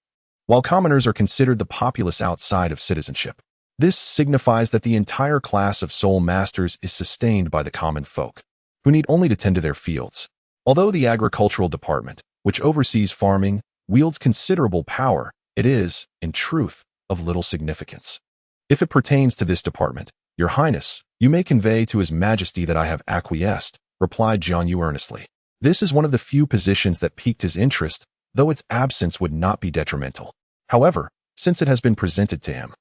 Speaker 1: while commoners are considered the populace outside of citizenship. This signifies that the entire class of soul masters is sustained by the common folk, who need only to tend to their fields. Although the agricultural department, which oversees farming, wields considerable power, it is, in truth, of little significance. If it pertains to this department, Your Highness, you may convey to His Majesty that I have acquiesced, replied Jiang Yu earnestly. This is one of the few positions that piqued his interest, though its absence would not be detrimental. However, since it has been presented to him,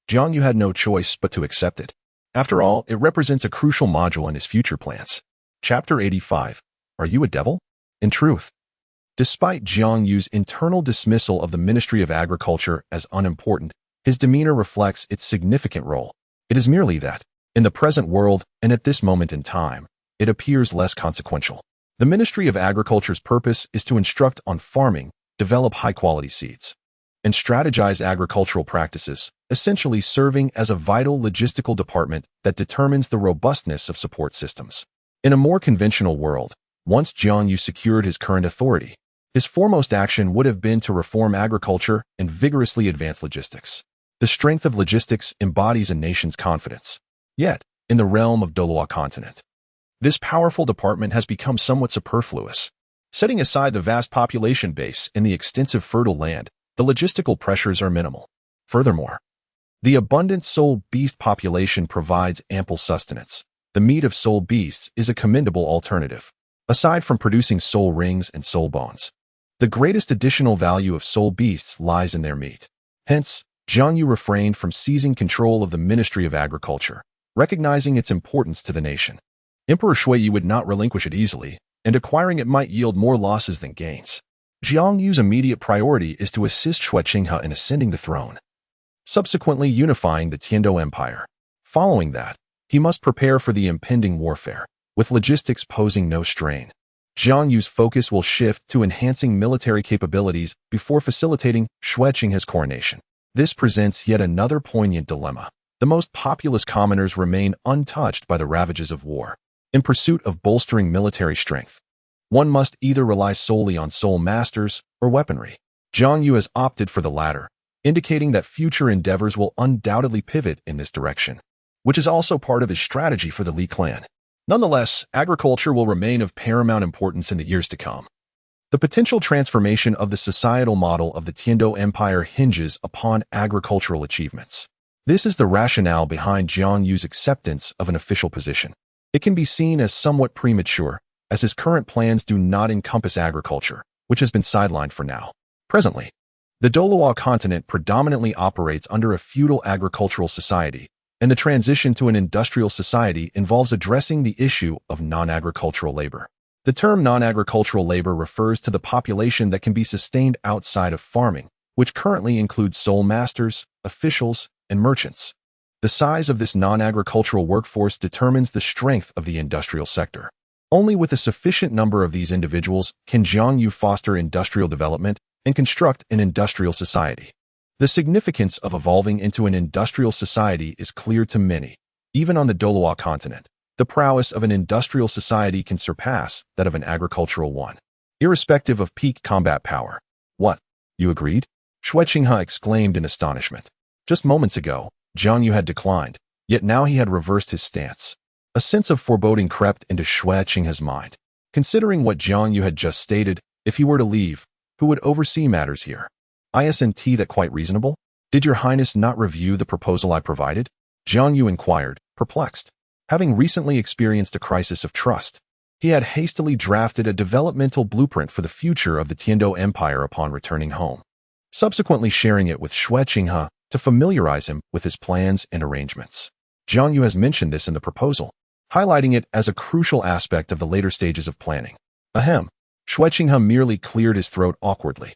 Speaker 1: Jiang Yu had no choice but to accept it. After all, it represents a crucial module in his future plans. Chapter 85. Are you a devil? In truth, despite Jiang Yu's internal dismissal of the Ministry of Agriculture as unimportant, his demeanor reflects its significant role. It is merely that, in the present world and at this moment in time, it appears less consequential. The Ministry of Agriculture's purpose is to instruct on farming, develop high-quality seeds, and strategize agricultural practices, essentially serving as a vital logistical department that determines the robustness of support systems. In a more conventional world, once Jiang Yu secured his current authority, his foremost action would have been to reform agriculture and vigorously advance logistics. The strength of logistics embodies a nation's confidence. Yet, in the realm of Douluo Continent, this powerful department has become somewhat superfluous. Setting aside the vast population base and the extensive fertile land, the logistical pressures are minimal. Furthermore, the abundant soul beast population provides ample sustenance. The meat of soul beasts is a commendable alternative. Aside from producing soul rings and soul bones, the greatest additional value of soul beasts lies in their meat. Hence, Jiang Yu refrained from seizing control of the Ministry of Agriculture, recognizing its importance to the nation. Emperor Xue would not relinquish it easily, and acquiring it might yield more losses than gains. Jiang Yu's immediate priority is to assist Xue Qinghe in ascending the throne, subsequently unifying the Tiandou Empire. Following that, he must prepare for the impending warfare, with logistics posing no strain. Jiang Yu's focus will shift to enhancing military capabilities before facilitating Xue Qinghe's coronation. This presents yet another poignant dilemma. The most populous commoners remain untouched by the ravages of war. In pursuit of bolstering military strength, one must either rely solely on soul masters or weaponry. Jiang Yu has opted for the latter, indicating that future endeavors will undoubtedly pivot in this direction, which is also part of his strategy for the Li clan. Nonetheless, agriculture will remain of paramount importance in the years to come. The potential transformation of the societal model of the Tiandou Empire hinges upon agricultural achievements. This is the rationale behind Jiang Yu's acceptance of an official position. It can be seen as somewhat premature, as his current plans do not encompass agriculture, which has been sidelined for now. Presently, the Douluo Continent predominantly operates under a feudal agricultural society, and the transition to an industrial society involves addressing the issue of non-agricultural labor. The term non-agricultural labor refers to the population that can be sustained outside of farming, which currently includes soul masters, officials, and merchants. The size of this non-agricultural workforce determines the strength of the industrial sector. Only with a sufficient number of these individuals can Jiang Yu foster industrial development and construct an industrial society. The significance of evolving into an industrial society is clear to many. Even on the Douluo Continent, the prowess of an industrial society can surpass that of an agricultural one, irrespective of peak combat power. What? You agreed? Xue Qinghe exclaimed in astonishment. Just moments ago, Jiang Yu had declined, yet now he had reversed his stance. A sense of foreboding crept into Xue Qinghe's mind. Considering what Jiang Yu had just stated, if he were to leave, who would oversee matters here? Isn't that quite reasonable? Did your highness not review the proposal I provided? Jiang Yu inquired, perplexed. Having recently experienced a crisis of trust, he had hastily drafted a developmental blueprint for the future of the Tiandou Empire upon returning home, subsequently sharing it with Xue Qinghe to familiarize him with his plans and arrangements. Jiang Yu has mentioned this in the proposal, highlighting it as a crucial aspect of the later stages of planning. Ahem. Xue Qinghe merely cleared his throat awkwardly.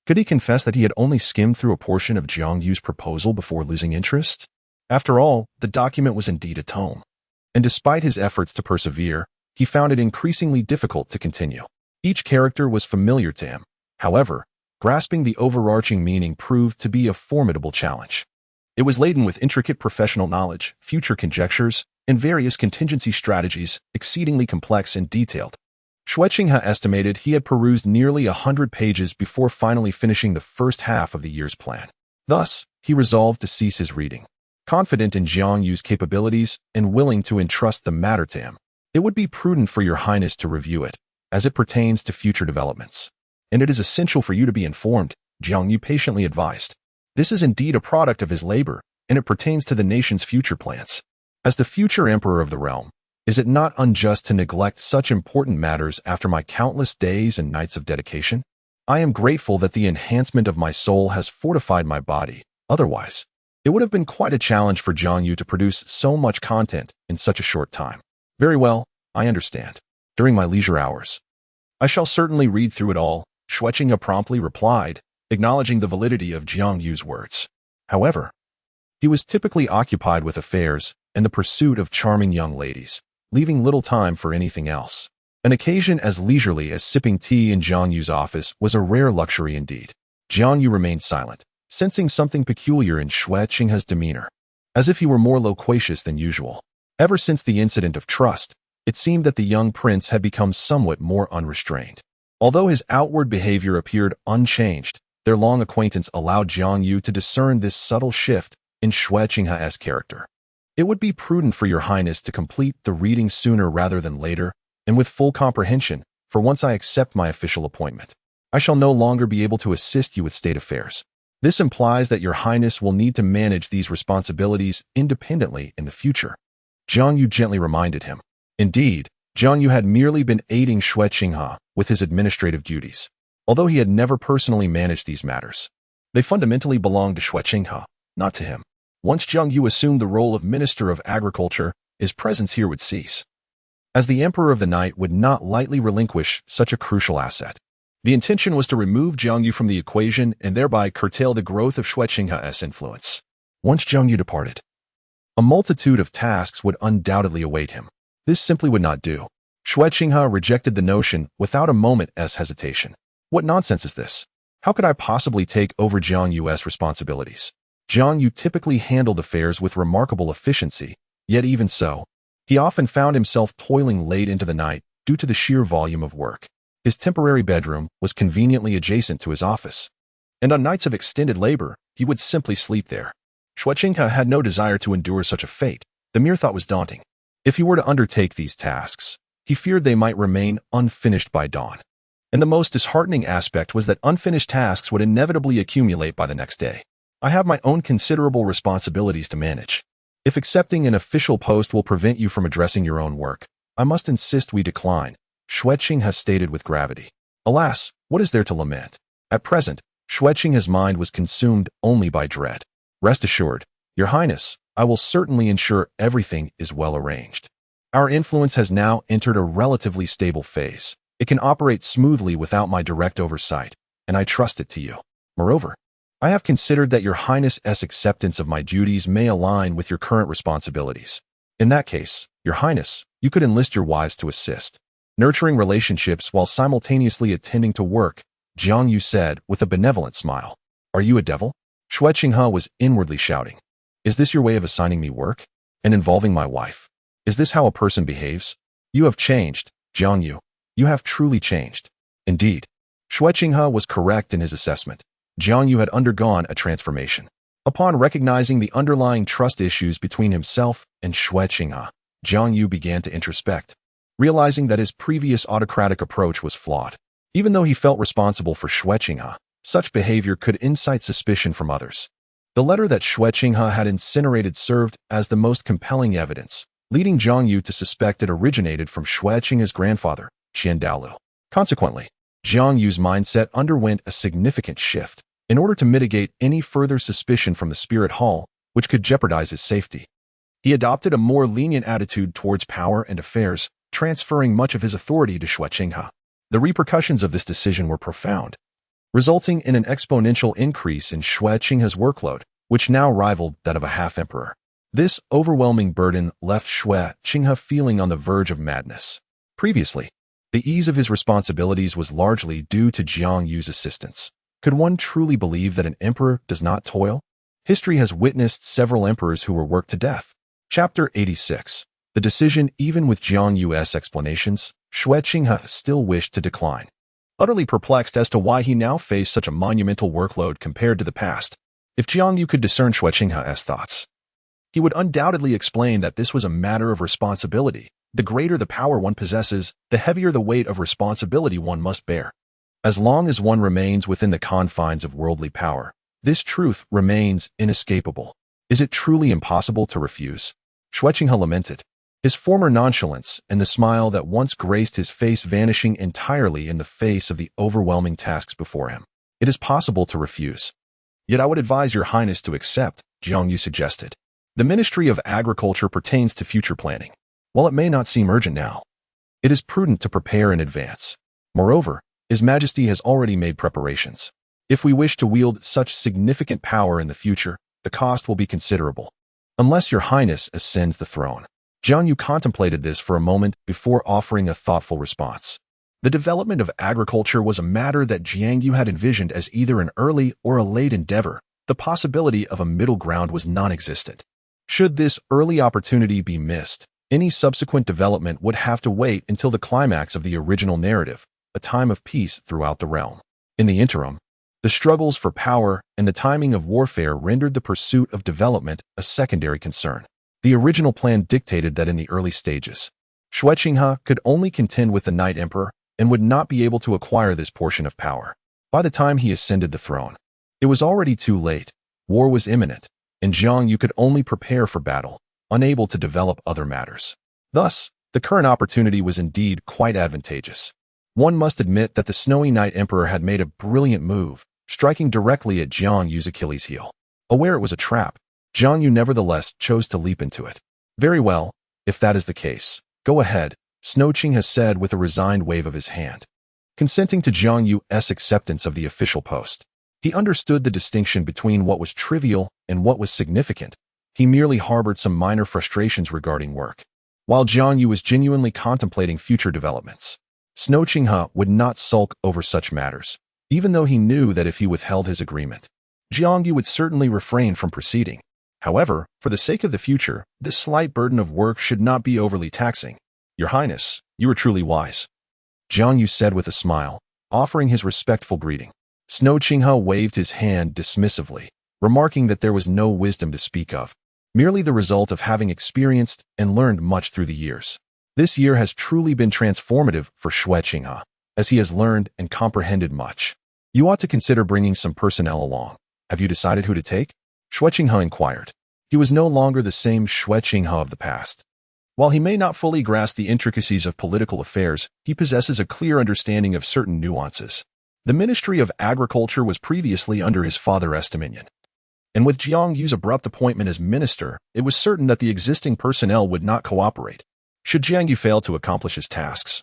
Speaker 1: Could he confess that he had only skimmed through a portion of Jiang Yu's proposal before losing interest? After all, the document was indeed a tome. And despite his efforts to persevere, he found it increasingly difficult to continue. Each character was familiar to him. However, grasping the overarching meaning proved to be a formidable challenge. It was laden with intricate professional knowledge, future conjectures, and various contingency strategies, exceedingly complex and detailed. Xue Qinghe estimated he had perused nearly 100 pages before finally finishing the first half of the year's plan. Thus, he resolved to cease his reading. Confident in Jiang Yu's capabilities and willing to entrust the matter to him, it would be prudent for your highness to review it, as it pertains to future developments. And it is essential for you to be informed, Jiang Yu patiently advised. This is indeed a product of his labor, and it pertains to the nation's future plans. As the future emperor of the realm, is it not unjust to neglect such important matters after my countless days and nights of dedication? I am grateful that the enhancement of my soul has fortified my body. Otherwise, it would have been quite a challenge for Jiang Yu to produce so much content in such a short time. Very well, I understand. During my leisure hours, I shall certainly read through it all, Xue Qinghe promptly replied, acknowledging the validity of Jiang Yu's words. However, he was typically occupied with affairs and the pursuit of charming young ladies, leaving little time for anything else. An occasion as leisurely as sipping tea in Jiang Yu's office was a rare luxury indeed. Jiang Yu remained silent, sensing something peculiar in Xue Qinghe's demeanor, as if he were more loquacious than usual. Ever since the incident of trust, it seemed that the young prince had become somewhat more unrestrained. Although his outward behavior appeared unchanged, their long acquaintance allowed Jiang Yu to discern this subtle shift in Xue Qinghe's character. It would be prudent for your highness to complete the reading sooner rather than later, and with full comprehension, for once I accept my official appointment, I shall no longer be able to assist you with state affairs. This implies that your highness will need to manage these responsibilities independently in the future. Jiang Yu gently reminded him. Indeed, Jiang Yu had merely been aiding Xue Qinghe with his administrative duties, although he had never personally managed these matters. They fundamentally belonged to Xue Qinghe, not to him. Once Jiang Yu assumed the role of Minister of Agriculture, his presence here would cease, as the Emperor of the Night would not lightly relinquish such a crucial asset. The intention was to remove Jiang Yu from the equation and thereby curtail the growth of Xue Qinghe's influence. Once Jiang Yu departed, a multitude of tasks would undoubtedly await him. This simply would not do. Xue Qinghe rejected the notion without a moment's hesitation. What nonsense is this? How could I possibly take over Jiang Yu's responsibilities? Jiang Yu typically handled affairs with remarkable efficiency, yet even so, he often found himself toiling late into the night due to the sheer volume of work. His temporary bedroom was conveniently adjacent to his office, and on nights of extended labor, he would simply sleep there. Xue Qinghe had no desire to endure such a fate. The mere thought was daunting. If he were to undertake these tasks, he feared they might remain unfinished by dawn. And the most disheartening aspect was that unfinished tasks would inevitably accumulate by the next day. I have my own considerable responsibilities to manage. If accepting an official post will prevent you from addressing your own work, I must insist we decline, Xue Qinghe stated with gravity. Alas, what is there to lament? At present, Xue Qinghe's mind was consumed only by dread. Rest assured, Your Highness, I will certainly ensure everything is well arranged. Our influence has now entered a relatively stable phase. It can operate smoothly without my direct oversight, and I trust it to you. Moreover, I have considered that Your Highness's acceptance of my duties may align with your current responsibilities. In that case, Your Highness, you could enlist your wives to assist. Nurturing relationships while simultaneously attending to work, Jiang Yu said with a benevolent smile. Are you a devil? Xue Qinghe was inwardly shouting. Is this your way of assigning me work? And involving my wife? Is this how a person behaves? You have changed, Jiang Yu. You have truly changed. Indeed, Xue Qinghe was correct in his assessment. Jiang Yu had undergone a transformation. Upon recognizing the underlying trust issues between himself and Xue Qinghe, Jiang Yu began to introspect, realizing that his previous autocratic approach was flawed. Even though he felt responsible for Xue Qinghe, such behavior could incite suspicion from others. The letter that Xue Qinghe had incinerated served as the most compelling evidence, leading Jiang Yu to suspect it originated from Xue Qinghe's grandfather, Tiandou. Consequently, Jiang Yu's mindset underwent a significant shift in order to mitigate any further suspicion from the spirit hall, which could jeopardize his safety. He adopted a more lenient attitude towards power and affairs, transferring much of his authority to Xue Qinghe. The repercussions of this decision were profound, resulting in an exponential increase in Xue Qinghe's workload, which now rivaled that of a half-emperor. This overwhelming burden left Xue Qinghe feeling on the verge of madness. Previously, the ease of his responsibilities was largely due to Jiang Yu's assistance. Could one truly believe that an emperor does not toil? History has witnessed several emperors who were worked to death. Chapter 86. The decision, even with Jiang Yu's explanations, Xue Qinghe still wished to decline. Utterly perplexed as to why he now faced such a monumental workload compared to the past, if Jiang Yu could discern Xue Qinghe's thoughts, he would undoubtedly explain that this was a matter of responsibility. The greater the power one possesses, the heavier the weight of responsibility one must bear. As long as one remains within the confines of worldly power, this truth remains inescapable. Is it truly impossible to refuse? Xue Qinghe lamented, his former nonchalance and the smile that once graced his face vanishing entirely in the face of the overwhelming tasks before him. It is possible to refuse. Yet I would advise Your Highness to accept, Jiang Yu suggested. The Ministry of Agriculture pertains to future planning. While it may not seem urgent now, it is prudent to prepare in advance. Moreover, His Majesty has already made preparations. If we wish to wield such significant power in the future, the cost will be considerable. Unless Your Highness ascends the throne. Jiang Yu contemplated this for a moment before offering a thoughtful response. The development of agriculture was a matter that Jiang Yu had envisioned as either an early or a late endeavor. The possibility of a middle ground was non-existent. Should this early opportunity be missed, any subsequent development would have to wait until the climax of the original narrative, a time of peace throughout the realm. In the interim, the struggles for power and the timing of warfare rendered the pursuit of development a secondary concern. The original plan dictated that in the early stages, Xue Qinghe could only contend with the Night Emperor and would not be able to acquire this portion of power. By the time he ascended the throne, it was already too late. War was imminent, and Jiang Yu could only prepare for battle, unable to develop other matters. Thus, the current opportunity was indeed quite advantageous. One must admit that the Snowy Night Emperor had made a brilliant move, striking directly at Jiang Yu's Achilles heel. Aware it was a trap, Jiang Yu nevertheless chose to leap into it. Very well, if that is the case, go ahead, Xue Qinghe said with a resigned wave of his hand. Consenting to Jiang Yu's acceptance of the official post, he understood the distinction between what was trivial and what was significant. He merely harbored some minor frustrations regarding work. While Jiang Yu was genuinely contemplating future developments, Xue Qinghe would not sulk over such matters, even though he knew that if he withheld his agreement, Jiang Yu would certainly refrain from proceeding. However, for the sake of the future, this slight burden of work should not be overly taxing. Your Highness, you are truly wise, Jiang Yu said with a smile, offering his respectful greeting. Xue Qinghe waved his hand dismissively, remarking that there was no wisdom to speak of, merely the result of having experienced and learned much through the years. This year has truly been transformative for Xue Qinghe, as he has learned and comprehended much. You ought to consider bringing some personnel along. Have you decided who to take? Xue Qinghe inquired. He was no longer the same Xue Qinghe of the past. While he may not fully grasp the intricacies of political affairs, he possesses a clear understanding of certain nuances. The Ministry of Agriculture was previously under his father's dominion, and with Jiang Yu's abrupt appointment as minister, it was certain that the existing personnel would not cooperate. Should Jiang Yu fail to accomplish his tasks,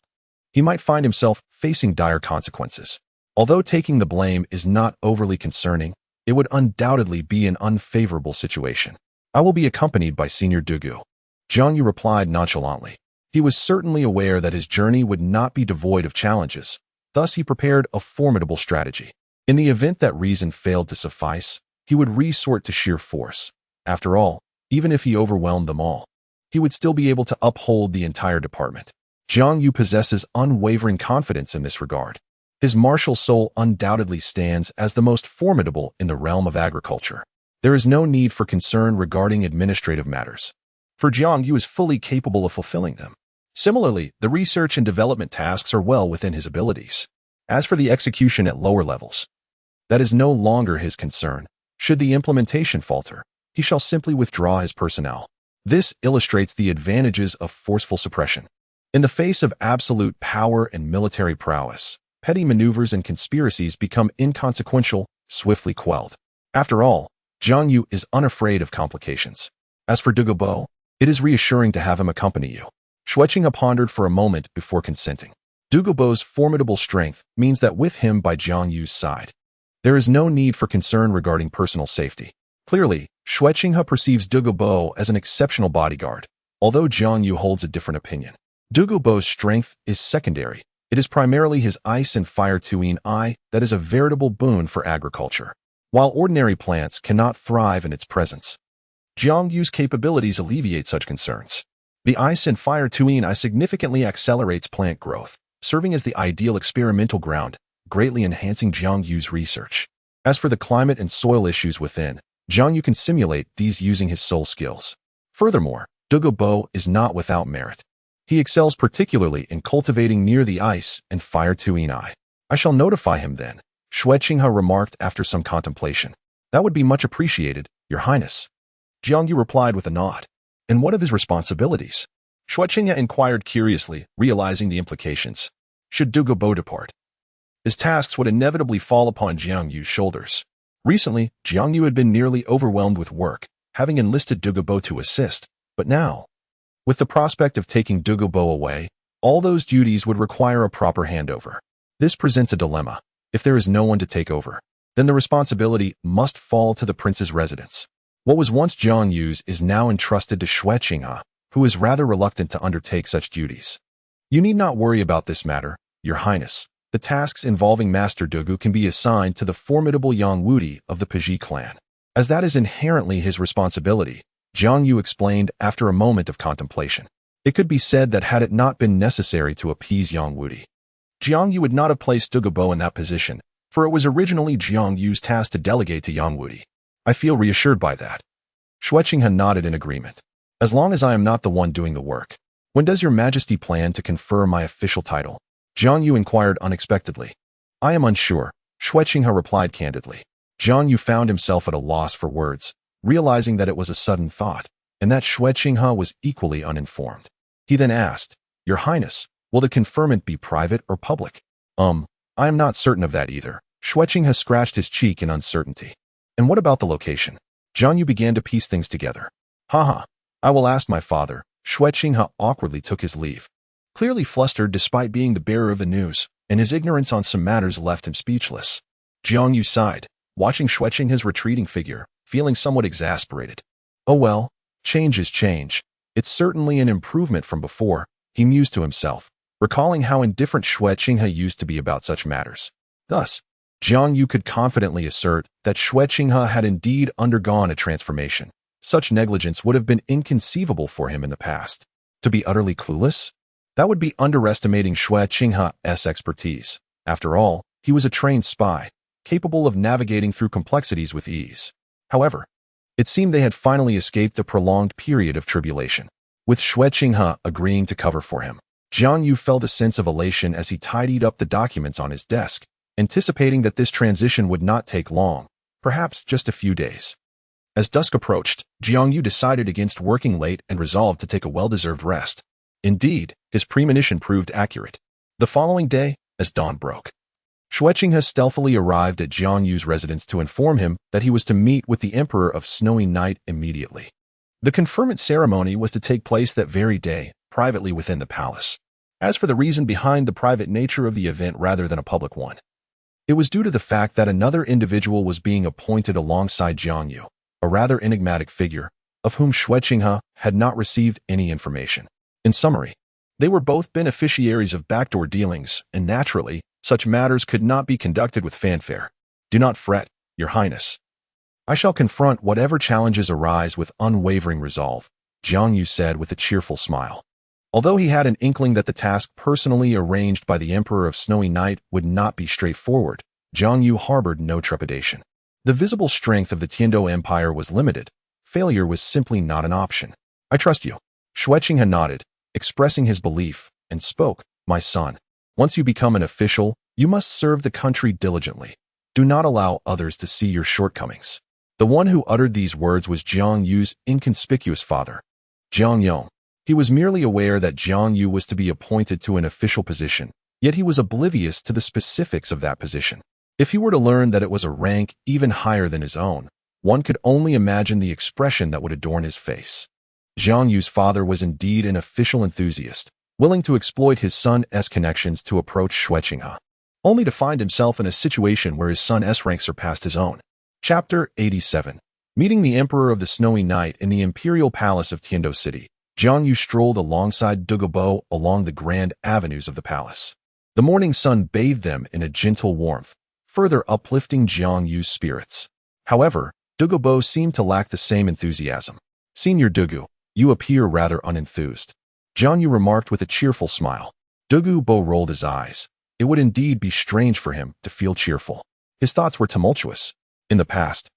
Speaker 1: he might find himself facing dire consequences. Although taking the blame is not overly concerning, it would undoubtedly be an unfavorable situation. I will be accompanied by Senior Douluo, Jiang Yu replied nonchalantly. He was certainly aware that his journey would not be devoid of challenges, thus he prepared a formidable strategy. In the event that reason failed to suffice, he would resort to sheer force. After all, even if he overwhelmed them all, he would still be able to uphold the entire department. Jiang Yu possesses unwavering confidence in this regard. His martial soul undoubtedly stands as the most formidable in the realm of agriculture. There is no need for concern regarding administrative matters, for Jiang Yu is fully capable of fulfilling them. Similarly, the research and development tasks are well within his abilities. As for the execution at lower levels, that is no longer his concern. Should the implementation falter, he shall simply withdraw his personnel. This illustrates the advantages of forceful suppression. In the face of absolute power and military prowess, petty maneuvers and conspiracies become inconsequential, swiftly quelled. After all, Jiang Yu is unafraid of complications. As for Douluo, it is reassuring to have him accompany you. Xue Qinghe pondered for a moment before consenting. Douluo's formidable strength means that with him by Jiang Yu's side, there is no need for concern regarding personal safety. Clearly, Xue Qinghe perceives Douluo as an exceptional bodyguard, although Jiang Yu holds a different opinion. Douluo's strength is secondary. It is primarily his ice and fire tuine eye that is a veritable boon for agriculture. While ordinary plants cannot thrive in its presence, Jiang Yu's capabilities alleviate such concerns. The ice and fire tuine eye significantly accelerates plant growth, serving as the ideal experimental ground, greatly enhancing Jiang Yu's research. As for the climate and soil issues within, Jiang Yu can simulate these using his soul skills. Furthermore, Douluo is not without merit. He excels particularly in cultivating near the ice and fire tuine eye. I shall notify him then, Xue Qinghe remarked after some contemplation. That would be much appreciated, Your Highness. Jiang Yu replied with a nod. And what of his responsibilities? Xue Qinghe inquired curiously, realizing the implications. Should Douluo depart, his tasks would inevitably fall upon Jiang Yu's shoulders. Recently, Jiang Yu had been nearly overwhelmed with work, having enlisted Douluo to assist, but now, with the prospect of taking Douluo away, all those duties would require a proper handover. This presents a dilemma. If there is no one to take over, then the responsibility must fall to the prince's residence. What was once Jiang Yu's is now entrusted to Xue Qinghe, who is rather reluctant to undertake such duties. You need not worry about this matter, Your Highness. The tasks involving Master Douluo can be assigned to the formidable Yang Wudi of the Piji clan, as that is inherently his responsibility, Jiang Yu explained after a moment of contemplation. It could be said that had it not been necessary to appease Yang Wudi, Jiang Yu would not have placed Douluo in that position, for it was originally Jiang Yu's task to delegate to Yang Wudi. I feel reassured by that. Xue Qinghe nodded in agreement. As long as I am not the one doing the work. When does Your Majesty plan to confer my official title? Jiang Yu inquired unexpectedly. I am unsure, Xue Qinghe replied candidly. Jiang Yu found himself at a loss for words, realizing that it was a sudden thought, and that Xue Qinghe was equally uninformed. He then asked, Your Highness, will the conferment be private or public? I am not certain of that either. Xue Qinghe scratched his cheek in uncertainty. And what about the location? Jiang Yu began to piece things together. Haha, I will ask my father. Xue Qinghe awkwardly took his leave, clearly flustered despite being the bearer of the news, and his ignorance on some matters left him speechless. Jiang Yu sighed, watching Xue Qinghe's retreating figure, feeling somewhat exasperated. Oh well, change is change. It's certainly an improvement from before, he mused to himself, recalling how indifferent Xue Qinghe used to be about such matters. Thus, Jiang Yu could confidently assert that Xue Qinghe had indeed undergone a transformation. Such negligence would have been inconceivable for him in the past. To be utterly clueless? That would be underestimating Xue Qinghe's expertise. After all, he was a trained spy, capable of navigating through complexities with ease. However, it seemed they had finally escaped a prolonged period of tribulation. With Xue Qinghe agreeing to cover for him, Jiang Yu felt a sense of elation as he tidied up the documents on his desk, anticipating that this transition would not take long, perhaps just a few days. As dusk approached, Jiang Yu decided against working late and resolved to take a well-deserved rest. Indeed, his premonition proved accurate. The following day, as dawn broke, Xue Qinghe stealthily arrived at Jiang Yu's residence to inform him that he was to meet with the Emperor of Snowy Night immediately. The conferment ceremony was to take place that very day, privately within the palace. As for the reason behind the private nature of the event rather than a public one, it was due to the fact that another individual was being appointed alongside Jiang Yu, a rather enigmatic figure, of whom Xue Qinghe had not received any information. In summary, they were both beneficiaries of backdoor dealings, and naturally, such matters could not be conducted with fanfare. Do not fret, Your Highness. I shall confront whatever challenges arise with unwavering resolve, Jiang Yu said with a cheerful smile. Although he had an inkling that the task personally arranged by the Emperor of Snowy Night would not be straightforward, Jiang Yu harbored no trepidation. The visible strength of the Tiandou Empire was limited. Failure was simply not an option. I trust you. Xue Qinghe nodded, expressing his belief, and spoke, My son, once you become an official, you must serve the country diligently. Do not allow others to see your shortcomings. The one who uttered these words was Jiang Yu's inconspicuous father, Jiang Yu. He was merely aware that Jiang Yu was to be appointed to an official position, yet he was oblivious to the specifics of that position. If he were to learn that it was a rank even higher than his own, one could only imagine the expression that would adorn his face. Jiang Yu's father was indeed an official enthusiast, willing to exploit his son's connections to approach Xue Qinghe, only to find himself in a situation where his son's rank surpassed his own. Chapter 87. Meeting the Emperor of the Snowy Night in the Imperial Palace of Tiandou City, Jiang Yu strolled alongside Douluo along the grand avenues of the palace. The morning sun bathed them in a gentle warmth, further uplifting Jiang Yu's spirits. However, Douluo seemed to lack the same enthusiasm. Senior Douluo, you appear rather unenthused, Jiang Yu remarked with a cheerful smile. Douluo rolled his eyes. It would indeed be strange for him to feel cheerful. His thoughts were tumultuous. In the past,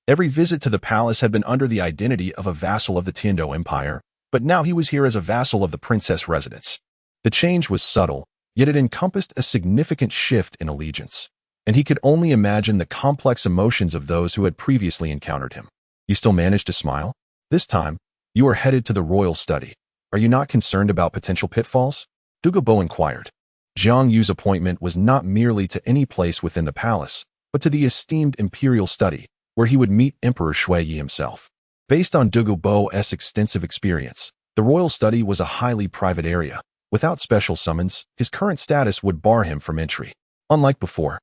Speaker 1: every visit to the palace had been under the identity of a vassal of the Tiandou Empire, but now he was here as a vassal of the princess residence. The change was subtle, yet it encompassed a significant shift in allegiance, and he could only imagine the complex emotions of those who had previously encountered him. You still managed to smile? This time, you are headed to the royal study. Are you not concerned about potential pitfalls? Douluo inquired. Jiang Yu's appointment was not merely to any place within the palace, but to the esteemed imperial study, where he would meet Emperor Xue Yi himself. Based on Douluo's extensive experience, the royal study was a highly private area. Without special summons, his current status would bar him from entry. Unlike before,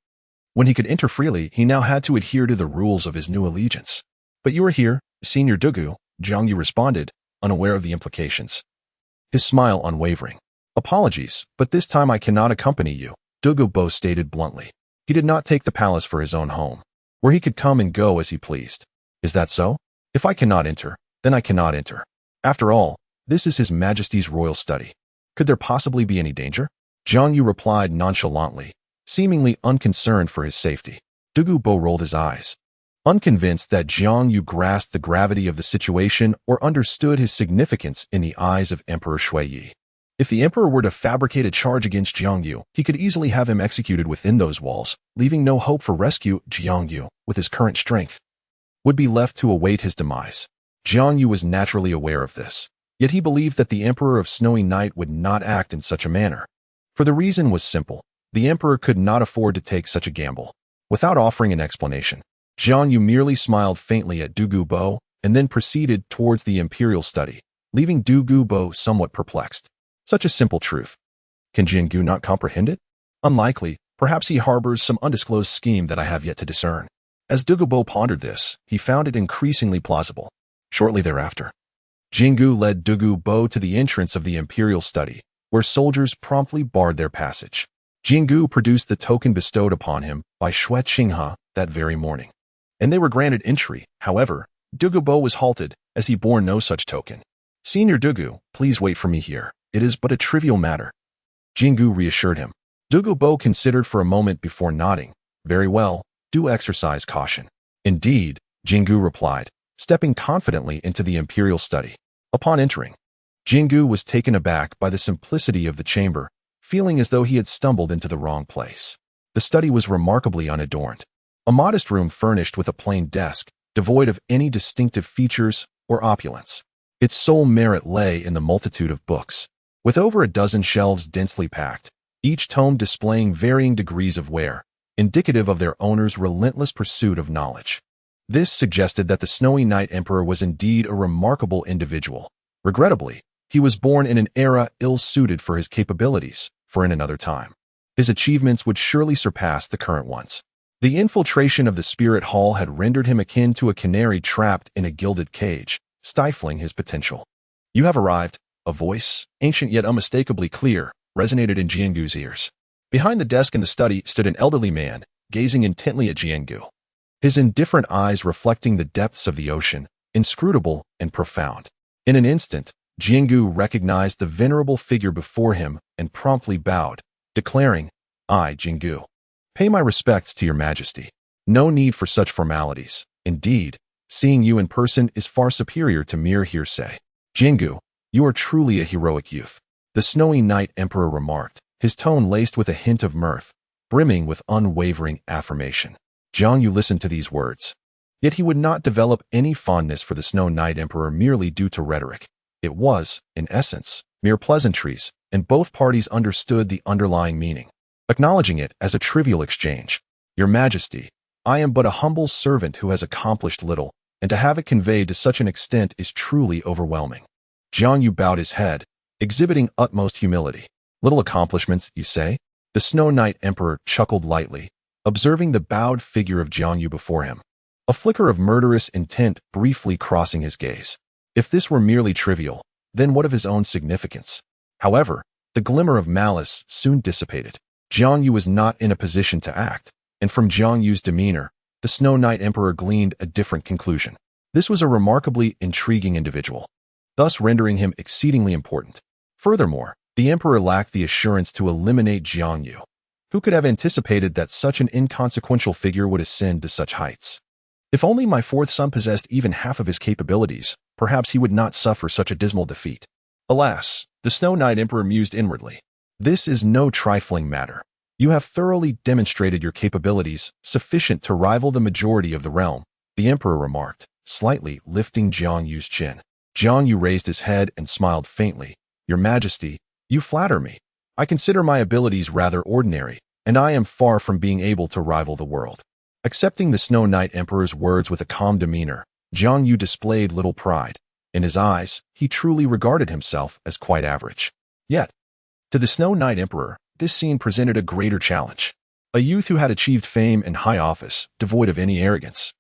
Speaker 1: when he could enter freely, he now had to adhere to the rules of his new allegiance. But you are here, Senior Douluo, Jiang Yu responded, unaware of the implications. His smile unwavering. Apologies, but this time I cannot accompany you, Douluo stated bluntly. He did not take the palace for his own home, where he could come and go as he pleased. Is that so? If I cannot enter, then I cannot enter. After all, this is His Majesty's royal study. Could there possibly be any danger? Jiang Yu replied nonchalantly, seemingly unconcerned for his safety. Douluo rolled his eyes, unconvinced that Jiang Yu grasped the gravity of the situation or understood his significance in the eyes of Emperor Xue Yi. If the emperor were to fabricate a charge against Jiang Yu, he could easily have him executed within those walls, leaving no hope for rescue. Jiang Yu, with his current strength, would be left to await his demise. Jiang Yu was naturally aware of this, yet he believed that the Emperor of Snowy Night would not act in such a manner. For the reason was simple. The emperor could not afford to take such a gamble. Without offering an explanation, Jiang Yu merely smiled faintly at Douluo and then proceeded towards the imperial study, leaving Douluo somewhat perplexed. Such a simple truth. Can Jiang Yu not comprehend it? Unlikely. Perhaps he harbors some undisclosed scheme that I have yet to discern. As Douluo pondered this, he found it increasingly plausible. Shortly thereafter, Jiang Yu led Douluo to the entrance of the imperial study, where soldiers promptly barred their passage. Jiang Yu produced the token bestowed upon him by Xue Qinghe that very morning, and they were granted entry. However, Douluo was halted, as he bore no such token. "Senior Douluo, please wait for me here. It is but a trivial matter," Jiang Yu reassured him. Douluo considered for a moment before nodding. "Very well, do exercise caution." "Indeed," Jiang Yu replied, stepping confidently into the imperial study. Upon entering, Jiang Yu was taken aback by the simplicity of the chamber, feeling as though he had stumbled into the wrong place. The study was remarkably unadorned. A modest room furnished with a plain desk, devoid of any distinctive features or opulence. Its sole merit lay in the multitude of books, with over a dozen shelves densely packed, each tome displaying varying degrees of wear, indicative of their owner's relentless pursuit of knowledge. This suggested that the Snowy Knight Emperor was indeed a remarkable individual. Regrettably, he was born in an era ill-suited for his capabilities, for in another time, his achievements would surely surpass the current ones. The infiltration of the spirit hall had rendered him akin to a canary trapped in a gilded cage, stifling his potential. "You have arrived," a voice, ancient yet unmistakably clear, resonated in Jiang Yu's ears. Behind the desk in the study stood an elderly man, gazing intently at Jiang Yu, his indifferent eyes reflecting the depths of the ocean, inscrutable and profound. In an instant, Jiang Yu recognized the venerable figure before him and promptly bowed, declaring, "I, Jiang Yu, pay my respects to your majesty. No need for such formalities. Indeed, seeing you in person is far superior to mere hearsay." "Jiang Yu, you are truly a heroic youth," the Snowy Knight Emperor remarked, his tone laced with a hint of mirth, brimming with unwavering affirmation. Jiang Yu listened to these words. Yet he would not develop any fondness for the Snow Knight Emperor merely due to rhetoric. It was, in essence, mere pleasantries, and both parties understood the underlying meaning, acknowledging it as a trivial exchange. "Your Majesty, I am but a humble servant who has accomplished little, and to have it conveyed to such an extent is truly overwhelming." Jiang Yu bowed his head, exhibiting utmost humility. "Little accomplishments, you say?" The Snow Knight Emperor chuckled lightly, observing the bowed figure of Jiang Yu before him, a flicker of murderous intent briefly crossing his gaze. If this were merely trivial, then what of his own significance? However, the glimmer of malice soon dissipated. Jiang Yu was not in a position to act, and from Jiang Yu's demeanor, the Snow Knight Emperor gleaned a different conclusion. This was a remarkably intriguing individual, thus rendering him exceedingly important. Furthermore, the Emperor lacked the assurance to eliminate Jiang Yu. Who could have anticipated that such an inconsequential figure would ascend to such heights? If only my fourth son possessed even half of his capabilities, perhaps he would not suffer such a dismal defeat. Alas, the Snow Knight Emperor mused inwardly. This is no trifling matter. You have thoroughly demonstrated your capabilities, sufficient to rival the majority of the realm, the Emperor remarked, slightly lifting Jiang Yu's chin. Jiang Yu raised his head and smiled faintly. "Your Majesty, you flatter me. I consider my abilities rather ordinary, and I am far from being able to rival the world." Accepting the Snow Knight Emperor's words with a calm demeanor, Jiang Yu displayed little pride. In his eyes, he truly regarded himself as quite average. Yet, to the Snow Knight Emperor, this scene presented a greater challenge. A youth who had achieved fame and high office, devoid of any arrogance,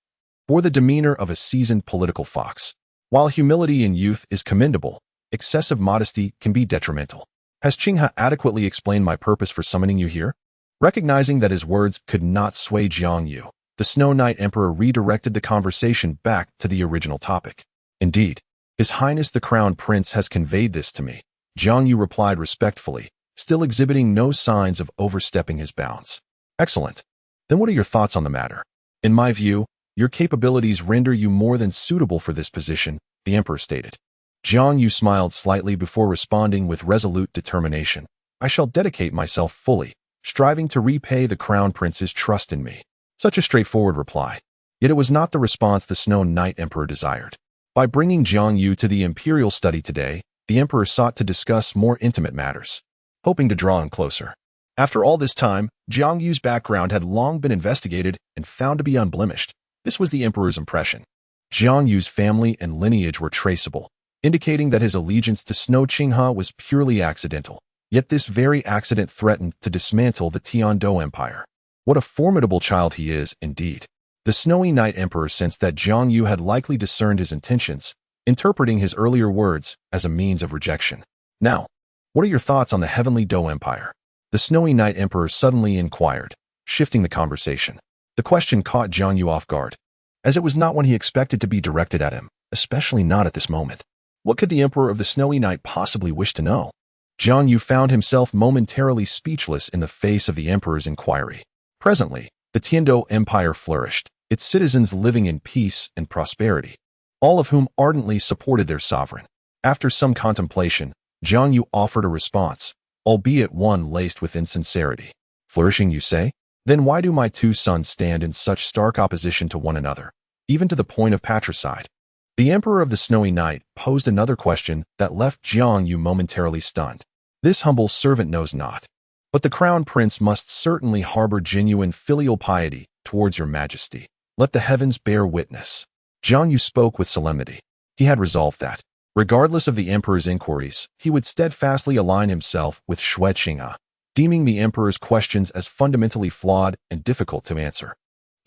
Speaker 1: bore the demeanor of a seasoned political fox. While humility in youth is commendable, excessive modesty can be detrimental. "Has Qinghe adequately explained my purpose for summoning you here?" Recognizing that his words could not sway Jiang Yu, the Snow Knight Emperor redirected the conversation back to the original topic. "Indeed, His Highness the Crown Prince has conveyed this to me," Jiang Yu replied respectfully, still exhibiting no signs of overstepping his bounds. "Excellent. Then what are your thoughts on the matter?" "In my view, your capabilities render you more than suitable for this position," the Emperor stated. Jiang Yu smiled slightly before responding with resolute determination. "I shall dedicate myself fully, striving to repay the Crown Prince's trust in me." Such a straightforward reply. Yet it was not the response the Snow Knight Emperor desired. By bringing Jiang Yu to the imperial study today, the Emperor sought to discuss more intimate matters, hoping to draw him closer. After all this time, Jiang Yu's background had long been investigated and found to be unblemished. This was the Emperor's impression. Jiang Yu's family and lineage were traceable, indicating that his allegiance to Xue Qinghe was purely accidental. Yet this very accident threatened to dismantle the Tiandou Empire. What a formidable child he is, indeed. The Snowy Knight Emperor sensed that Jiang Yu had likely discerned his intentions, interpreting his earlier words as a means of rejection. "Now, what are your thoughts on the heavenly Dou Empire?" The Snowy Knight Emperor suddenly inquired, shifting the conversation. The question caught Jiang Yu off guard, as it was not one he expected to be directed at him, especially not at this moment. What could the Emperor of the Snowy Knight possibly wish to know? Jiang Yu found himself momentarily speechless in the face of the Emperor's inquiry. Presently, the Tiandou Empire flourished, its citizens living in peace and prosperity, all of whom ardently supported their sovereign. After some contemplation, Jiang Yu offered a response, albeit one laced with insincerity. Flourishing, you say? Then why do my two sons stand in such stark opposition to one another, even to the point of patricide? The Emperor of the Snowy Knight posed another question that left Jiang Yu momentarily stunned. This humble servant knows not, but the crown prince must certainly harbor genuine filial piety towards your majesty. Let the heavens bear witness. Jiang Yu spoke with solemnity. He had resolved that, regardless of the emperor's inquiries, he would steadfastly align himself with Xue Qinghe, deeming the emperor's questions as fundamentally flawed and difficult to answer.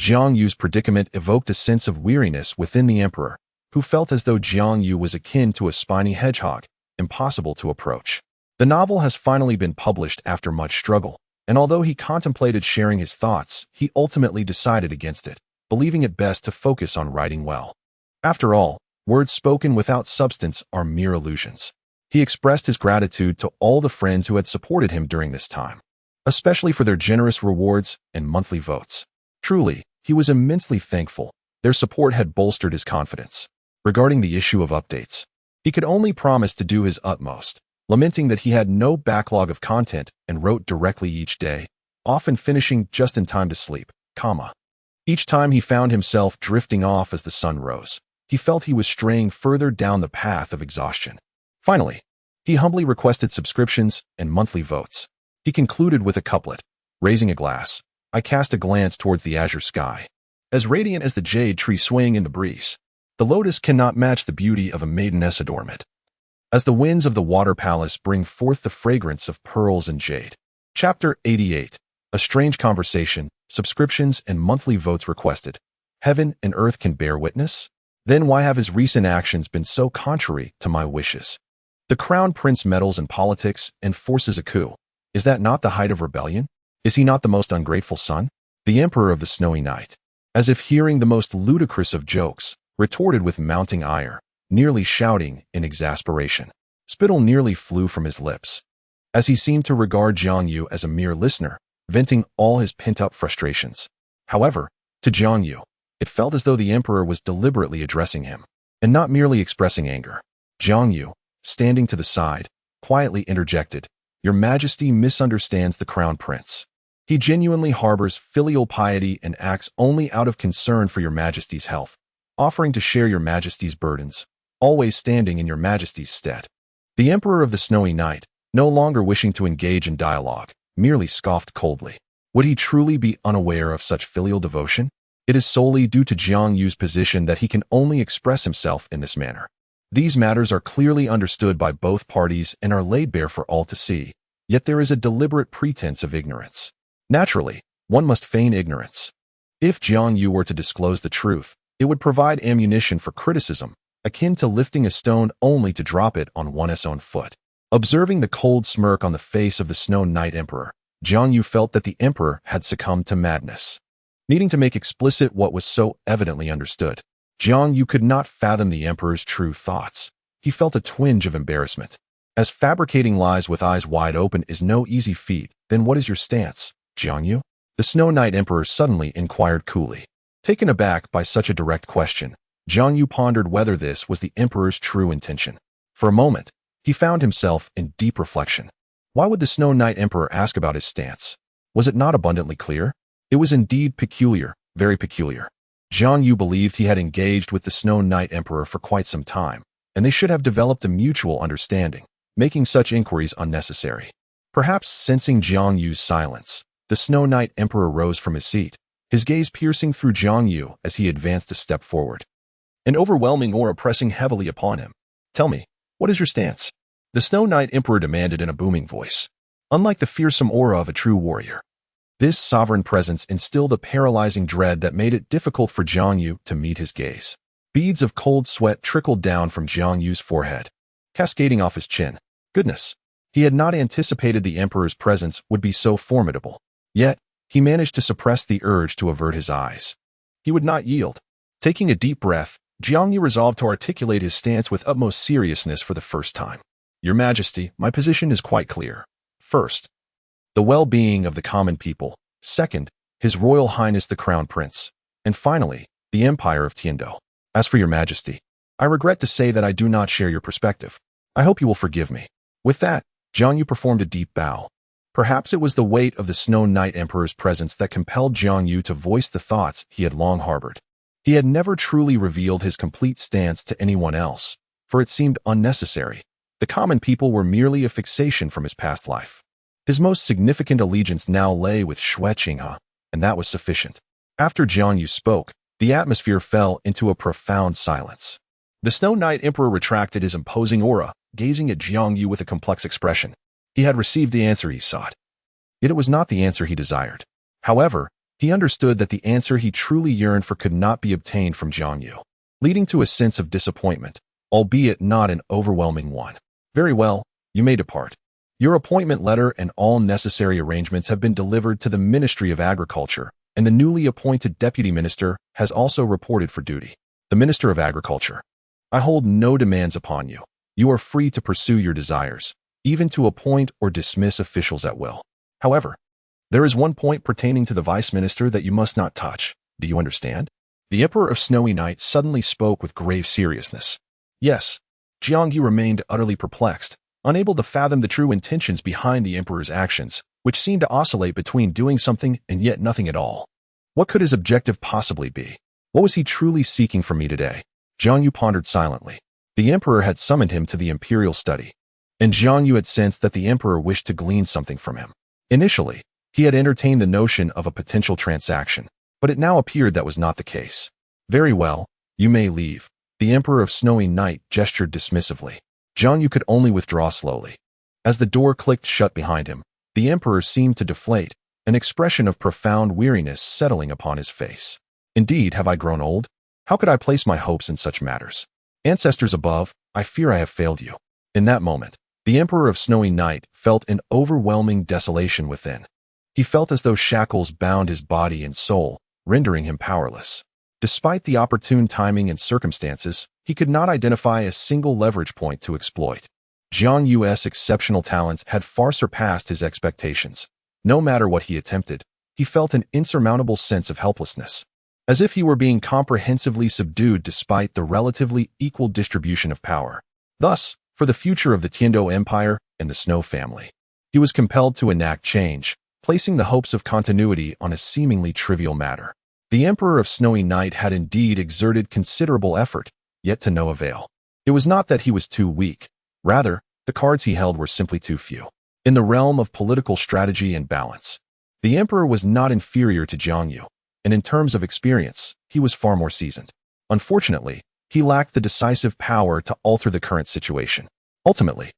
Speaker 1: Jiang Yu's predicament evoked a sense of weariness within the emperor, who felt as though Jiang Yu was akin to a spiny hedgehog, impossible to approach. The novel has finally been published after much struggle, and although he contemplated sharing his thoughts, he ultimately decided against it, believing it best to focus on writing well. After all, words spoken without substance are mere illusions. He expressed his gratitude to all the friends who had supported him during this time, especially for their generous rewards and monthly votes. Truly, he was immensely thankful. Their support had bolstered his confidence. Regarding the issue of updates, he could only promise to do his utmost, lamenting that he had no backlog of content and wrote directly each day, often finishing just in time to sleep, Each time he found himself drifting off as the sun rose, he felt he was straying further down the path of exhaustion. Finally, he humbly requested subscriptions and monthly votes. He concluded with a couplet. Raising a glass, I cast a glance towards the azure sky. As radiant as the jade tree swaying in the breeze, the lotus cannot match the beauty of a maideness adornment. As the winds of the water palace bring forth the fragrance of pearls and jade. Chapter 88. A strange conversation, subscriptions and monthly votes requested. Heaven and earth can bear witness? Then why have his recent actions been so contrary to my wishes? The crown prince meddles in politics and forces a coup. Is that not the height of rebellion? Is he not the most ungrateful son? The Emperor of the Snowy Knight, as if hearing the most ludicrous of jokes, retorted with mounting ire, nearly shouting in exasperation. Spittle nearly flew from his lips, as he seemed to regard Jiang Yu as a mere listener, venting all his pent-up frustrations. However, to Jiang Yu, it felt as though the emperor was deliberately addressing him, and not merely expressing anger. Jiang Yu, standing to the side, quietly interjected, Your Majesty misunderstands the crown prince. He genuinely harbors filial piety and acts only out of concern for your Majesty's health, offering to share your Majesty's burdens, always standing in your Majesty's stead. The Emperor of the Snowy Knight, no longer wishing to engage in dialogue, merely scoffed coldly. Would he truly be unaware of such filial devotion? It is solely due to Jiang Yu's position that he can only express himself in this manner. These matters are clearly understood by both parties and are laid bare for all to see, yet there is a deliberate pretense of ignorance. Naturally, one must feign ignorance. If Jiang Yu were to disclose the truth, it would provide ammunition for criticism, akin to lifting a stone only to drop it on one's own foot. Observing the cold smirk on the face of the Snow Knight Emperor, Jiang Yu felt that the emperor had succumbed to madness. Needing to make explicit what was so evidently understood, Jiang Yu could not fathom the emperor's true thoughts. He felt a twinge of embarrassment. As fabricating lies with eyes wide open is no easy feat, then what is your stance, Jiang Yu? The Snow Knight Emperor suddenly inquired coolly. Taken aback by such a direct question, Jiang Yu pondered whether this was the emperor's true intention. For a moment, he found himself in deep reflection. Why would the Snow Knight Emperor ask about his stance? Was it not abundantly clear? It was indeed peculiar, very peculiar. Jiang Yu believed he had engaged with the Snow Knight Emperor for quite some time, and they should have developed a mutual understanding, making such inquiries unnecessary. Perhaps sensing Jiang Yu's silence, the Snow Knight Emperor rose from his seat, his gaze piercing through Jiang Yu as he advanced a step forward. An overwhelming aura pressing heavily upon him. Tell me, what is your stance? The Snow Knight Emperor demanded in a booming voice. Unlike the fearsome aura of a true warrior, this sovereign presence instilled a paralyzing dread that made it difficult for Jiang Yu to meet his gaze. Beads of cold sweat trickled down from Jiang Yu's forehead, cascading off his chin. Goodness, He had not anticipated the emperor's presence would be so formidable. Yet, he managed to suppress the urge to avert his eyes. He would not yield. Taking a deep breath, Jiang Yu resolved to articulate his stance with utmost seriousness for the first time. Your Majesty, my position is quite clear. First, the well-being of the common people. Second, His Royal Highness the Crown Prince. And finally, the Empire of Tiandou. As for your Majesty, I regret to say that I do not share your perspective. I hope you will forgive me. With that, Jiang Yu performed a deep bow. Perhaps it was the weight of the Snow Knight Emperor's presence that compelled Jiang Yu to voice the thoughts he had long harbored. He had never truly revealed his complete stance to anyone else, for it seemed unnecessary. The common people were merely a fixation from his past life. His most significant allegiance now lay with Xue Qinghe, and that was sufficient. After Jiang Yu spoke, the atmosphere fell into a profound silence. The Snow Knight Emperor retracted his imposing aura, gazing at Jiang Yu with a complex expression. He had received the answer he sought. Yet it was not the answer he desired. However, he understood that the answer he truly yearned for could not be obtained from Jiang Yu, leading to a sense of disappointment, albeit not an overwhelming one. Very well, you may depart. Your appointment letter and all necessary arrangements have been delivered to the Ministry of Agriculture, and the newly appointed Deputy Minister has also reported for duty. The Minister of Agriculture. I hold no demands upon you. You are free to pursue your desires, even to appoint or dismiss officials at will. However, there is one point pertaining to the Vice Minister that you must not touch. Do you understand? The Emperor of Snowy Night suddenly spoke with grave seriousness. Yes. Jiang Yu remained utterly perplexed, unable to fathom the true intentions behind the Emperor's actions, which seemed to oscillate between doing something and yet nothing at all. What could his objective possibly be? What was he truly seeking from me today? Jiang Yu pondered silently. The Emperor had summoned him to the imperial study, and Jiang Yu had sensed that the Emperor wished to glean something from him. Initially, he had entertained the notion of a potential transaction, but it now appeared that was not the case. Very well, you may leave. The Emperor of Snowy Night gestured dismissively. Jiang Yu could only withdraw slowly. As the door clicked shut behind him, the Emperor seemed to deflate, an expression of profound weariness settling upon his face. Indeed, have I grown old? How could I place my hopes in such matters? Ancestors above, I fear I have failed you. In that moment, the Emperor of Snowy Night felt an overwhelming desolation within. He felt as though shackles bound his body and soul, rendering him powerless. Despite the opportune timing and circumstances, he could not identify a single leverage point to exploit. Jiang Yu's exceptional talents had far surpassed his expectations. No matter what he attempted, he felt an insurmountable sense of helplessness, as if he were being comprehensively subdued despite the relatively equal distribution of power. Thus, for the future of the Tiandou Empire and the Snow family, he was compelled to enact change, placing the hopes of continuity on a seemingly trivial matter. The Emperor of Snowy Night had indeed exerted considerable effort, yet to no avail. It was not that he was too weak. Rather, the cards he held were simply too few. In the realm of political strategy and balance, the Emperor was not inferior to Jiang Yu, and in terms of experience, he was far more seasoned. Unfortunately, he lacked the decisive power to alter the current situation. Ultimately,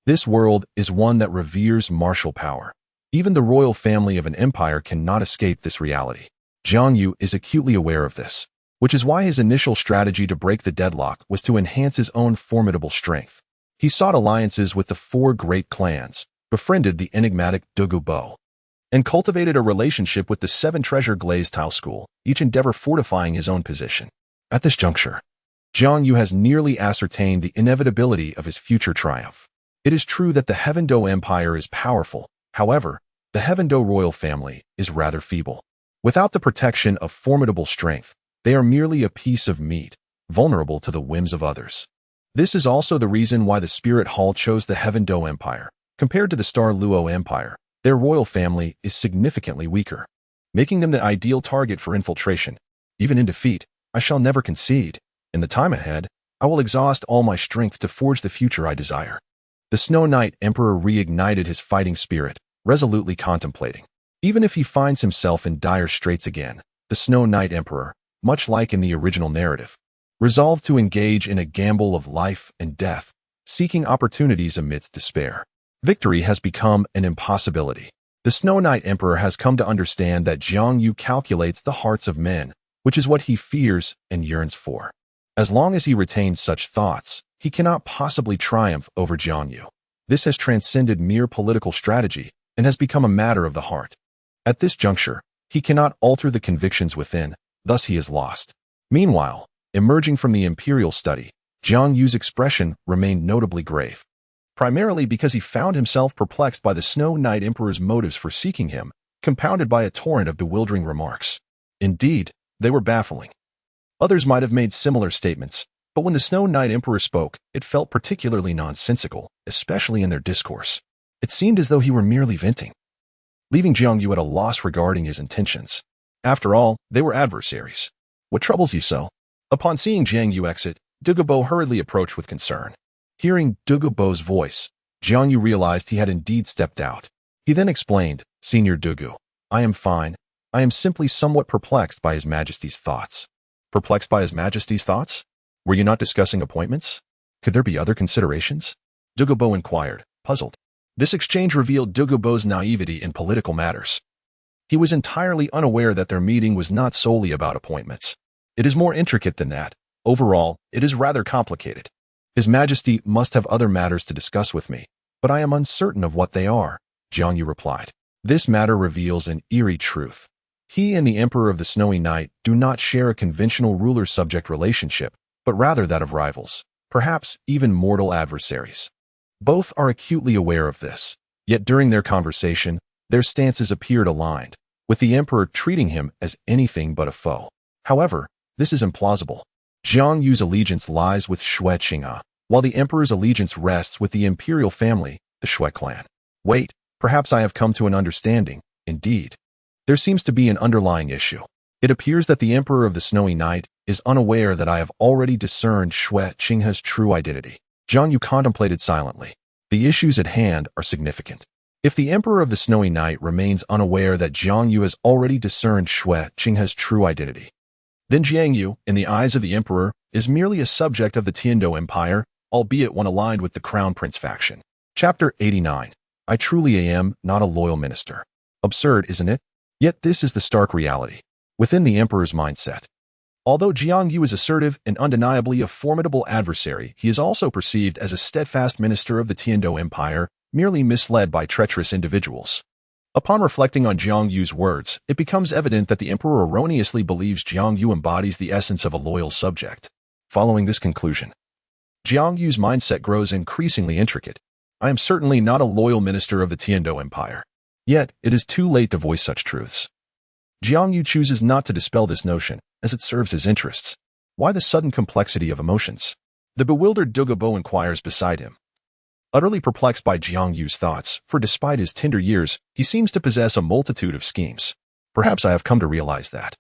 Speaker 1: this world is one that reveres martial power. Even the royal family of an empire cannot escape this reality. Jiang Yu is acutely aware of this, which is why his initial strategy to break the deadlock was to enhance his own formidable strength. He sought alliances with the 4 great clans, befriended the enigmatic Douluo, and cultivated a relationship with the 7 treasure glazed tile school, each endeavor fortifying his own position. At this juncture, Jiang Yu has nearly ascertained the inevitability of his future triumph. It is true that the Tiandou Empire is powerful. However, the Tiandou royal family is rather feeble. Without the protection of formidable strength, they are merely a piece of meat, vulnerable to the whims of others. This is also the reason why the Spirit Hall chose the Tiandou Empire. Compared to the Douluo Empire, their royal family is significantly weaker, making them the ideal target for infiltration. Even in defeat, I shall never concede. In the time ahead, I will exhaust all my strength to forge the future I desire. The Snow Knight Emperor reignited his fighting spirit, resolutely contemplating. Even if he finds himself in dire straits again, the Snow Knight Emperor, much like in the original narrative, resolved to engage in a gamble of life and death, seeking opportunities amidst despair. Victory has become an impossibility. The Snow Knight Emperor has come to understand that Jiang Yu calculates the hearts of men, which is what he fears and yearns for. As long as he retains such thoughts, he cannot possibly triumph over Jiang Yu. This has transcended mere political strategy and has become a matter of the heart. At this juncture, he cannot alter the convictions within, thus he is lost. Meanwhile, emerging from the imperial study, Jiang Yu's expression remained notably grave. Primarily because he found himself perplexed by the Snow Knight Emperor's motives for seeking him, compounded by a torrent of bewildering remarks. Indeed, they were baffling. Others might have made similar statements, but when the Snow Knight Emperor spoke, it felt particularly nonsensical, especially in their discourse. It seemed as though he were merely venting, leaving Jiang Yu at a loss regarding his intentions. After all, they were adversaries. What troubles you so? Upon seeing Jiang Yu exit, Douluo hurriedly approached with concern. Hearing Douluo's voice, Jiang Yu realized he had indeed stepped out. He then explained, "Senior Douluo, I am fine. I am simply somewhat perplexed by His Majesty's thoughts." Perplexed by His Majesty's thoughts? Were you not discussing appointments? Could there be other considerations? Douluo inquired, puzzled. This exchange revealed Douluo's naivety in political matters. He was entirely unaware that their meeting was not solely about appointments. It is more intricate than that. Overall, it is rather complicated. His Majesty must have other matters to discuss with me, but I am uncertain of what they are, Jiang Yu replied. This matter reveals an eerie truth. He and the Emperor of the Snowy Night do not share a conventional ruler-subject relationship, but rather that of rivals, perhaps even mortal adversaries. Both are acutely aware of this, yet during their conversation, their stances appeared aligned, with the Emperor treating him as anything but a foe. However, this is implausible. Jiang Yu's allegiance lies with Xue Qinghe, while the Emperor's allegiance rests with the imperial family, the Xue clan. Wait, perhaps I have come to an understanding. Indeed, there seems to be an underlying issue. It appears that the Emperor of the Snowy Night is unaware that I have already discerned Xue Qinghe's true identity. Jiang Yu contemplated silently. The issues at hand are significant. If the Emperor of the Snowy Night remains unaware that Jiang Yu has already discerned Xue Qinghe's true identity, then Jiang Yu, in the eyes of the Emperor, is merely a subject of the Tiandou Empire, albeit one aligned with the Crown Prince faction. Chapter 89. I truly am not a loyal minister. Absurd, isn't it? Yet this is the stark reality. Within the Emperor's mindset, although Jiang Yu is assertive and undeniably a formidable adversary, he is also perceived as a steadfast minister of the Tiandou Empire, merely misled by treacherous individuals. Upon reflecting on Jiang Yu's words, it becomes evident that the Emperor erroneously believes Jiang Yu embodies the essence of a loyal subject. Following this conclusion, Jiang Yu's mindset grows increasingly intricate. I am certainly not a loyal minister of the Tiandou Empire. Yet, it is too late to voice such truths. Jiang Yu chooses not to dispel this notion, as it serves his interests. Why the sudden complexity of emotions? The bewildered Douluo inquires beside him, utterly perplexed by Jiang Yu's thoughts, for despite his tender years, he seems to possess a multitude of schemes. Perhaps I have come to realize that,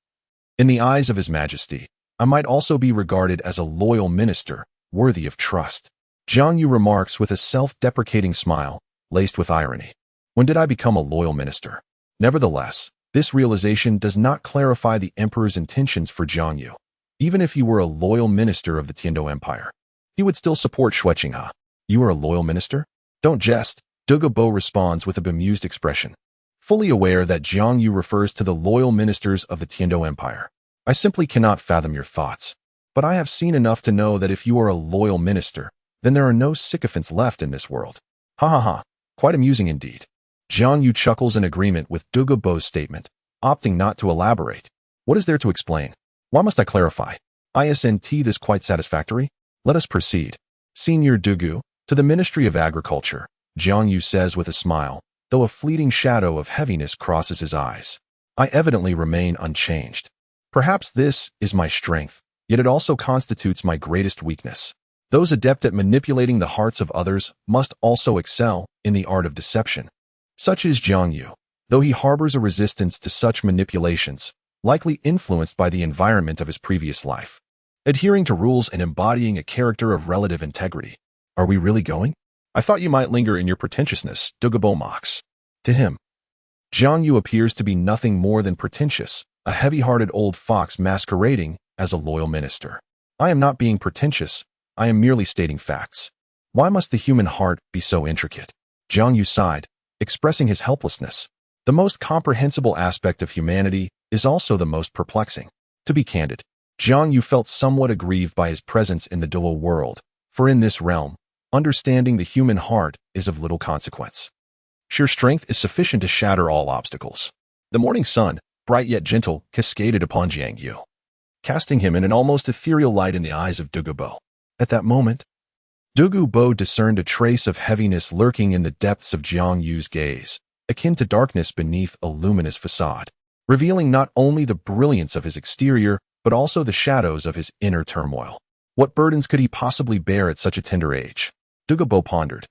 Speaker 1: in the eyes of His Majesty, I might also be regarded as a loyal minister, worthy of trust. Jiang Yu remarks with a self-deprecating smile, laced with irony. When did I become a loyal minister? Nevertheless, this realization does not clarify the Emperor's intentions for Jiang Yu. Even if he were a loyal minister of the Tiandou Empire, he would still support Xue Qinghe. You are a loyal minister? Don't jest, Douluo responds with a bemused expression, fully aware that Jiang Yu refers to the loyal ministers of the Tiandou Empire. I simply cannot fathom your thoughts, but I have seen enough to know that if you are a loyal minister, then there are no sycophants left in this world. Ha ha ha, quite amusing indeed. Jiang Yu chuckles in agreement with Douluo's statement, opting not to elaborate. What is there to explain? Why must I clarify? Isn't this quite satisfactory? Let us proceed. Senior Douluo, to the Ministry of Agriculture, Jiang Yu says with a smile, though a fleeting shadow of heaviness crosses his eyes. I evidently remain unchanged. Perhaps this is my strength, yet it also constitutes my greatest weakness. Those adept at manipulating the hearts of others must also excel in the art of deception. Such is Jiang Yu, though he harbors a resistance to such manipulations, likely influenced by the environment of his previous life. Adhering to rules and embodying a character of relative integrity. Are we really going? I thought you might linger in your pretentiousness, Douluo mocks. To him, Jiang Yu appears to be nothing more than pretentious, a heavy-hearted old fox masquerading as a loyal minister. I am not being pretentious, I am merely stating facts. Why must the human heart be so intricate? Jiang Yu sighed, expressing his helplessness. The most comprehensible aspect of humanity is also the most perplexing. To be candid, Jiang Yu felt somewhat aggrieved by his presence in the Douluo world, for in this realm, understanding the human heart is of little consequence. Sheer strength is sufficient to shatter all obstacles. The morning sun, bright yet gentle, cascaded upon Jiang Yu, casting him in an almost ethereal light in the eyes of Douluo Bo. At that moment, Douluo Bo discerned a trace of heaviness lurking in the depths of Jiang Yu's gaze, akin to darkness beneath a luminous facade, revealing not only the brilliance of his exterior, but also the shadows of his inner turmoil. What burdens could he possibly bear at such a tender age? Douluo Bo pondered,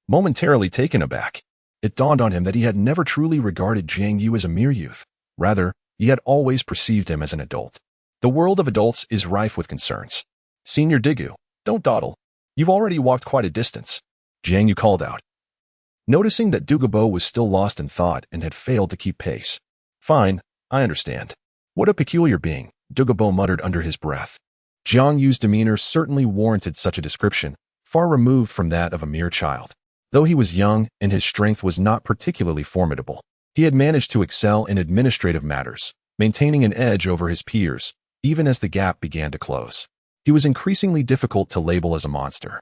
Speaker 1: momentarily taken aback. It dawned on him that he had never truly regarded Jiang Yu as a mere youth. Rather, he had always perceived him as an adult. The world of adults is rife with concerns. Senior Douluo, don't dawdle. You've already walked quite a distance, Jiang Yu called out, noticing that Douluo Bo was still lost in thought and had failed to keep pace. Fine, I understand. What a peculiar being, Douluo Bo muttered under his breath. Jiang Yu's demeanor certainly warranted such a description, far removed from that of a mere child. Though he was young and his strength was not particularly formidable, he had managed to excel in administrative matters, maintaining an edge over his peers, even as the gap began to close. He was increasingly difficult to label as a monster.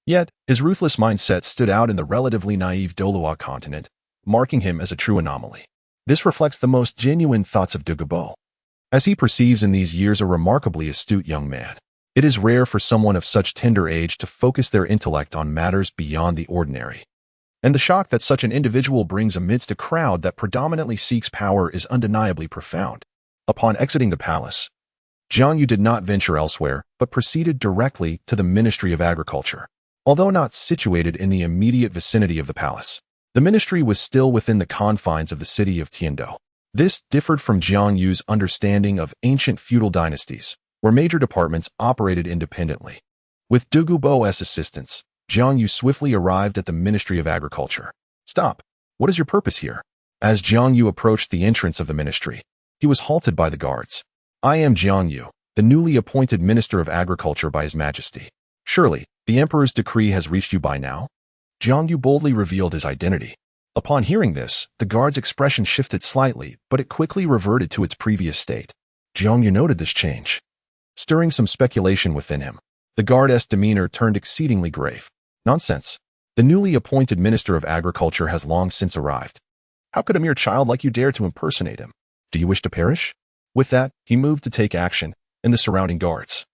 Speaker 1: Yet, his ruthless mindset stood out in the relatively naive Douluo Continent, marking him as a true anomaly. This reflects the most genuine thoughts of Douluo Bo, as he perceives in these years a remarkably astute young man. It is rare for someone of such tender age to focus their intellect on matters beyond the ordinary. And the shock that such an individual brings amidst a crowd that predominantly seeks power is undeniably profound. Upon exiting the palace, Jiang Yu did not venture elsewhere, but proceeded directly to the Ministry of Agriculture. Although not situated in the immediate vicinity of the palace, the ministry was still within the confines of the city of Tiandou. This differed from Jiang Yu's understanding of ancient feudal dynasties, where major departments operated independently. With Douluo Bo's assistance, Jiang Yu swiftly arrived at the Ministry of Agriculture. Stop! What is your purpose here? As Jiang Yu approached the entrance of the ministry, he was halted by the guards. I am Jiang Yu, the newly appointed Minister of Agriculture by His Majesty. Surely, the Emperor's decree has reached you by now? Jiang Yu boldly revealed his identity. Upon hearing this, the guard's expression shifted slightly, but it quickly reverted to its previous state. Jiang Yu noted this change, stirring some speculation within him. The guard's demeanor turned exceedingly grave. Nonsense. The newly appointed Minister of Agriculture has long since arrived. How could a mere child like you dare to impersonate him? Do you wish to perish? With that, he moved to take action, and the surrounding guards,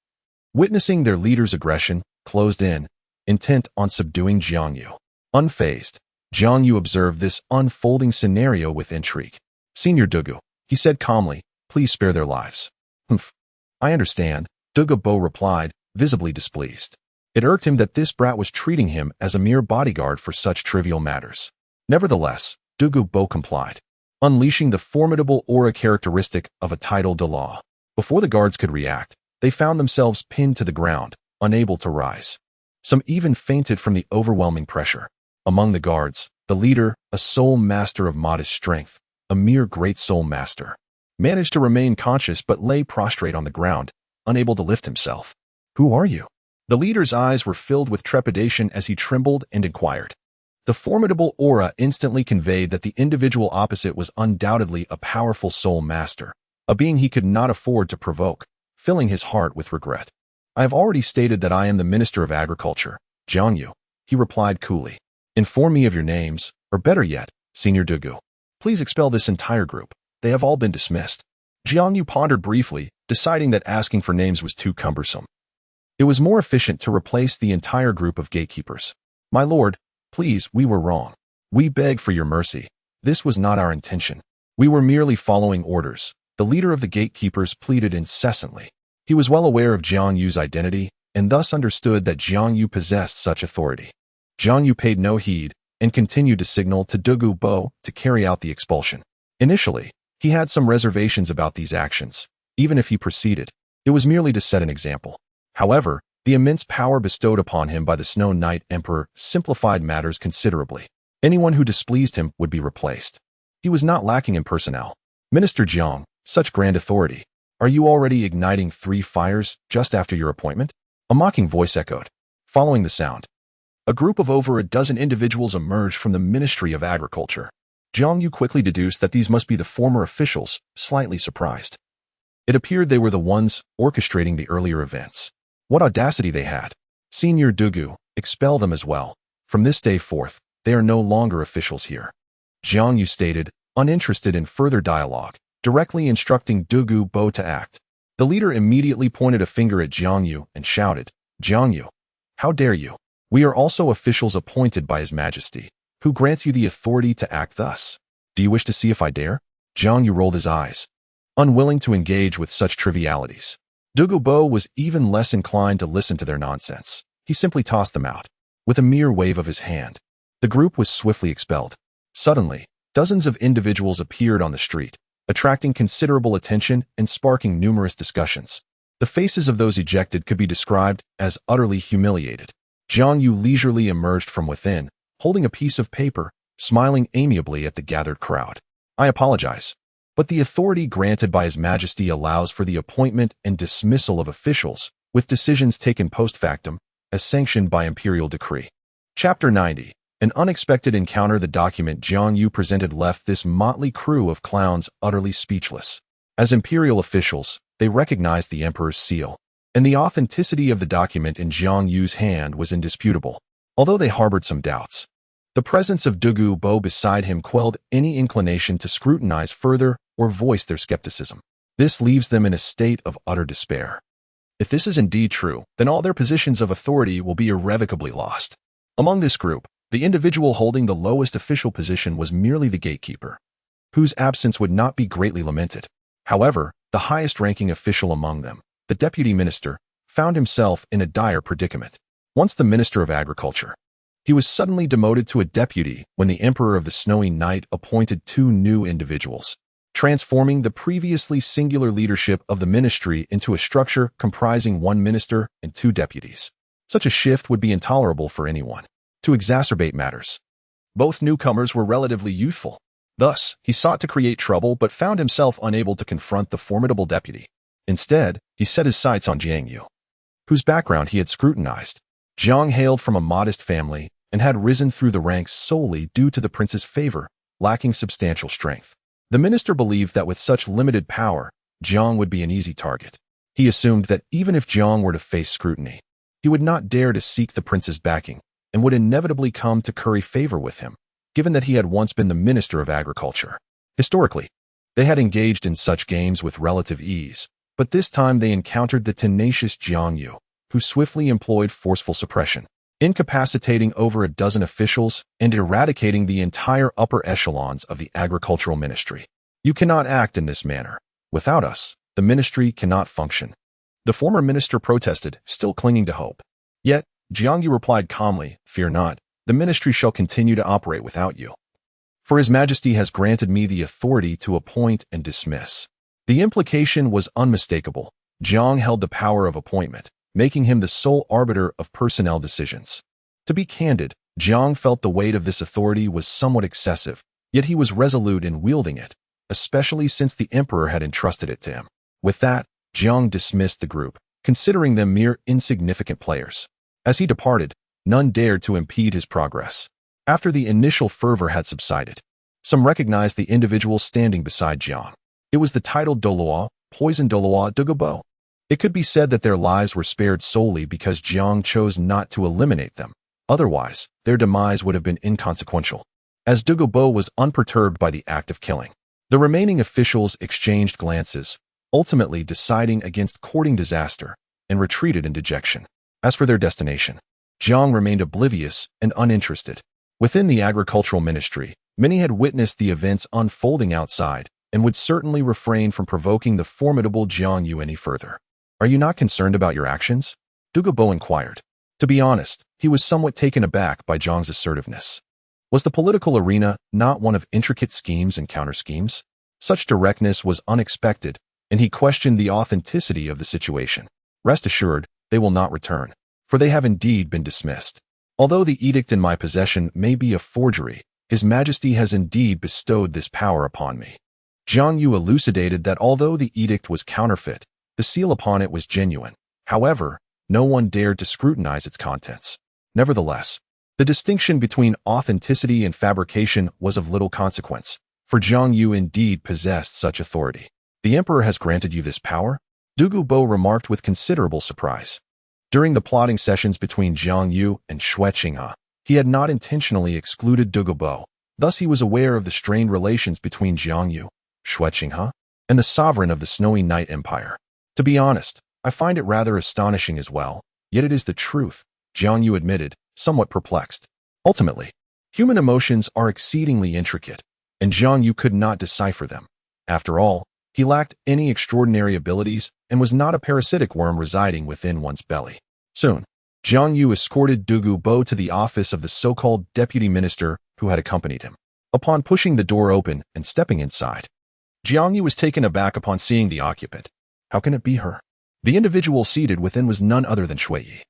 Speaker 1: witnessing their leader's aggression, closed in, intent on subduing Jiang Yu. Unfazed, Jiang Yu observed this unfolding scenario with intrigue. Senior Douluo, he said calmly, please spare their lives. Humph. I understand, Douluo Bo replied, visibly displeased. It irked him that this brat was treating him as a mere bodyguard for such trivial matters. Nevertheless, Douluo Bo complied, unleashing the formidable aura characteristic of a title de law. Before the guards could react, they found themselves pinned to the ground, unable to rise. Some even fainted from the overwhelming pressure. Among the guards, the leader, a soul master of modest strength, a mere great soul master, managed to remain conscious but lay prostrate on the ground, unable to lift himself. Who are you? The leader's eyes were filled with trepidation as he trembled and inquired. The formidable aura instantly conveyed that the individual opposite was undoubtedly a powerful soul master, a being he could not afford to provoke, filling his heart with regret. I have already stated that I am the Minister of Agriculture, Jiang Yu, he replied coolly. Inform me of your names, or better yet, Senior Douluo. Please expel this entire group. They have all been dismissed. Jiang Yu pondered briefly, deciding that asking for names was too cumbersome. It was more efficient to replace the entire group of gatekeepers. My lord, please, we were wrong. We beg for your mercy. This was not our intention. We were merely following orders. The leader of the gatekeepers pleaded incessantly. He was well aware of Jiang Yu's identity, and thus understood that Jiang Yu possessed such authority. Jiang Yu paid no heed, and continued to signal to Douluo Bo to carry out the expulsion. Initially, he had some reservations about these actions. Even if he proceeded, it was merely to set an example. However, the immense power bestowed upon him by the Snow Knight Emperor simplified matters considerably. Anyone who displeased him would be replaced. He was not lacking in personnel. Minister Jiang, such grand authority. Are you already igniting 3 fires just after your appointment? A mocking voice echoed. Following the sound, a group of over a dozen individuals emerged from the Ministry of Agriculture. Jiang Yu quickly deduced that these must be the former officials, slightly surprised. It appeared they were the ones orchestrating the earlier events. What audacity they had. Senior Douluo, expel them as well. From this day forth, they are no longer officials here. Jiang Yu stated, uninterested in further dialogue, directly instructing Douluo Bo to act. The leader immediately pointed a finger at Jiang Yu and shouted, Jiang Yu, how dare you? We are also officials appointed by His Majesty, who grants you the authority to act thus. Do you wish to see if I dare? Jiang Yu rolled his eyes, unwilling to engage with such trivialities. Douluo Bo was even less inclined to listen to their nonsense. He simply tossed them out. With a mere wave of his hand, the group was swiftly expelled. Suddenly, dozens of individuals appeared on the street, attracting considerable attention and sparking numerous discussions. The faces of those ejected could be described as utterly humiliated. Jiang Yu leisurely emerged from within, holding a piece of paper, smiling amiably at the gathered crowd. I apologize, but the authority granted by His Majesty allows for the appointment and dismissal of officials, with decisions taken post factum, as sanctioned by imperial decree. Chapter 90. An unexpected encounter. The document Jiang Yu presented left this motley crew of clowns utterly speechless. As imperial officials, they recognized the emperor's seal, and the authenticity of the document in Jiang Yu's hand was indisputable, although they harbored some doubts. The presence of Douluo Bo beside him quelled any inclination to scrutinize further or voice their skepticism. This leaves them in a state of utter despair. If this is indeed true, then all their positions of authority will be irrevocably lost. Among this group, the individual holding the lowest official position was merely the gatekeeper, whose absence would not be greatly lamented. However, the highest-ranking official among them, the deputy minister, found himself in a dire predicament. Once the minister of agriculture, he was suddenly demoted to a deputy when the Emperor of the Snowy Night appointed two new individuals, transforming the previously singular leadership of the ministry into a structure comprising one minister and two deputies. Such a shift would be intolerable for anyone. To exacerbate matters, both newcomers were relatively youthful. Thus, he sought to create trouble but found himself unable to confront the formidable deputy. Instead, he set his sights on Jiang Yu, whose background he had scrutinized. Jiang hailed from a modest family and had risen through the ranks solely due to the prince's favor, lacking substantial strength. The minister believed that with such limited power, Jiang would be an easy target. He assumed that even if Jiang were to face scrutiny, he would not dare to seek the prince's backing and would inevitably come to curry favor with him, given that he had once been the Minister of Agriculture. Historically, they had engaged in such games with relative ease, but this time they encountered the tenacious Jiang Yu, who swiftly employed forceful suppression, incapacitating over a dozen officials and eradicating the entire upper echelons of the agricultural ministry. You cannot act in this manner. Without us, the ministry cannot function. The former minister protested, still clinging to hope. Yet, Jiang Yu replied calmly, fear not, the ministry shall continue to operate without you. For His Majesty has granted me the authority to appoint and dismiss. The implication was unmistakable. Jiang held the power of appointment, making him the sole arbiter of personnel decisions. To be candid, Jiang felt the weight of this authority was somewhat excessive, yet he was resolute in wielding it, especially since the emperor had entrusted it to him. With that, Jiang dismissed the group, considering them mere insignificant players. As he departed, none dared to impede his progress. After the initial fervor had subsided, some recognized the individual standing beside Jiang. It was the titled Douluo, poison Douluo Douluo Bo. It could be said that their lives were spared solely because Jiang chose not to eliminate them. Otherwise, their demise would have been inconsequential, as Douluo Bo was unperturbed by the act of killing. The remaining officials exchanged glances, ultimately deciding against courting disaster, and retreated in dejection. As for their destination, Jiang remained oblivious and uninterested. Within the agricultural ministry, many had witnessed the events unfolding outside and would certainly refrain from provoking the formidable Jiang Yu any further. Are you not concerned about your actions? Douluo Bo inquired. To be honest, he was somewhat taken aback by Jiang's assertiveness. Was the political arena not one of intricate schemes and counter-schemes? Such directness was unexpected, and he questioned the authenticity of the situation. Rest assured, they will not return, for they have indeed been dismissed. Although the edict in my possession may be a forgery, His Majesty has indeed bestowed this power upon me. Jiang Yu elucidated that although the edict was counterfeit, the seal upon it was genuine. However, no one dared to scrutinize its contents. Nevertheless, the distinction between authenticity and fabrication was of little consequence, for Jiang Yu indeed possessed such authority. The emperor has granted you this power? Douluo Bo remarked with considerable surprise. During the plotting sessions between Jiang Yu and Xue Qinghe, he had not intentionally excluded Douluo. Thus he was aware of the strained relations between Jiang Yu, Xue Qinghe, and the sovereign of the Snowy Night Empire. To be honest, I find it rather astonishing as well, yet it is the truth, Jiang Yu admitted, somewhat perplexed. Ultimately, human emotions are exceedingly intricate, and Jiang Yu could not decipher them. After all, he lacked any extraordinary abilities and was not a parasitic worm residing within one's belly. Soon, Jiang Yu escorted Douluo to the office of the so-called deputy minister who had accompanied him. Upon pushing the door open and stepping inside, Jiang Yu was taken aback upon seeing the occupant. How can it be her? The individual seated within was none other than Xue Yi,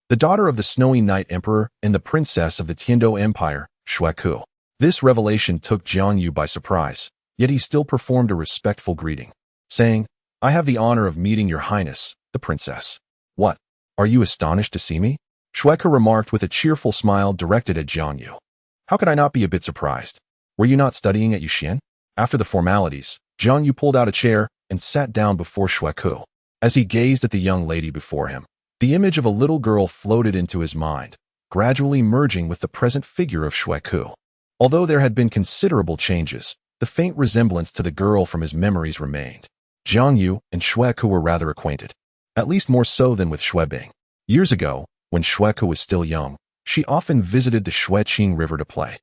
Speaker 1: the daughter of the Snowy Night Emperor and the princess of the Tiandou Empire, Xue Qinghe. This revelation took Jiang Yu by surprise, yet he still performed a respectful greeting, saying, "I have the honor of meeting your highness, the princess." "What? Are you astonished to see me?" Xue Qinghe remarked with a cheerful smile directed at Jiang Yu. "How could I not be a bit surprised? Were you not studying at Yuxian?" After the formalities, Jiang Yu pulled out a chair and sat down before Xue Qinghe. As he gazed at the young lady before him, the image of a little girl floated into his mind, gradually merging with the present figure of Xue Qinghe. Although there had been considerable changes, the faint resemblance to the girl from his memories remained. Jiang Yu and Xue Qinghe were rather acquainted, at least more so than with Xue Bing. Years ago, when Xue Qinghe was still young, she often visited the Xue Qinghe River to play.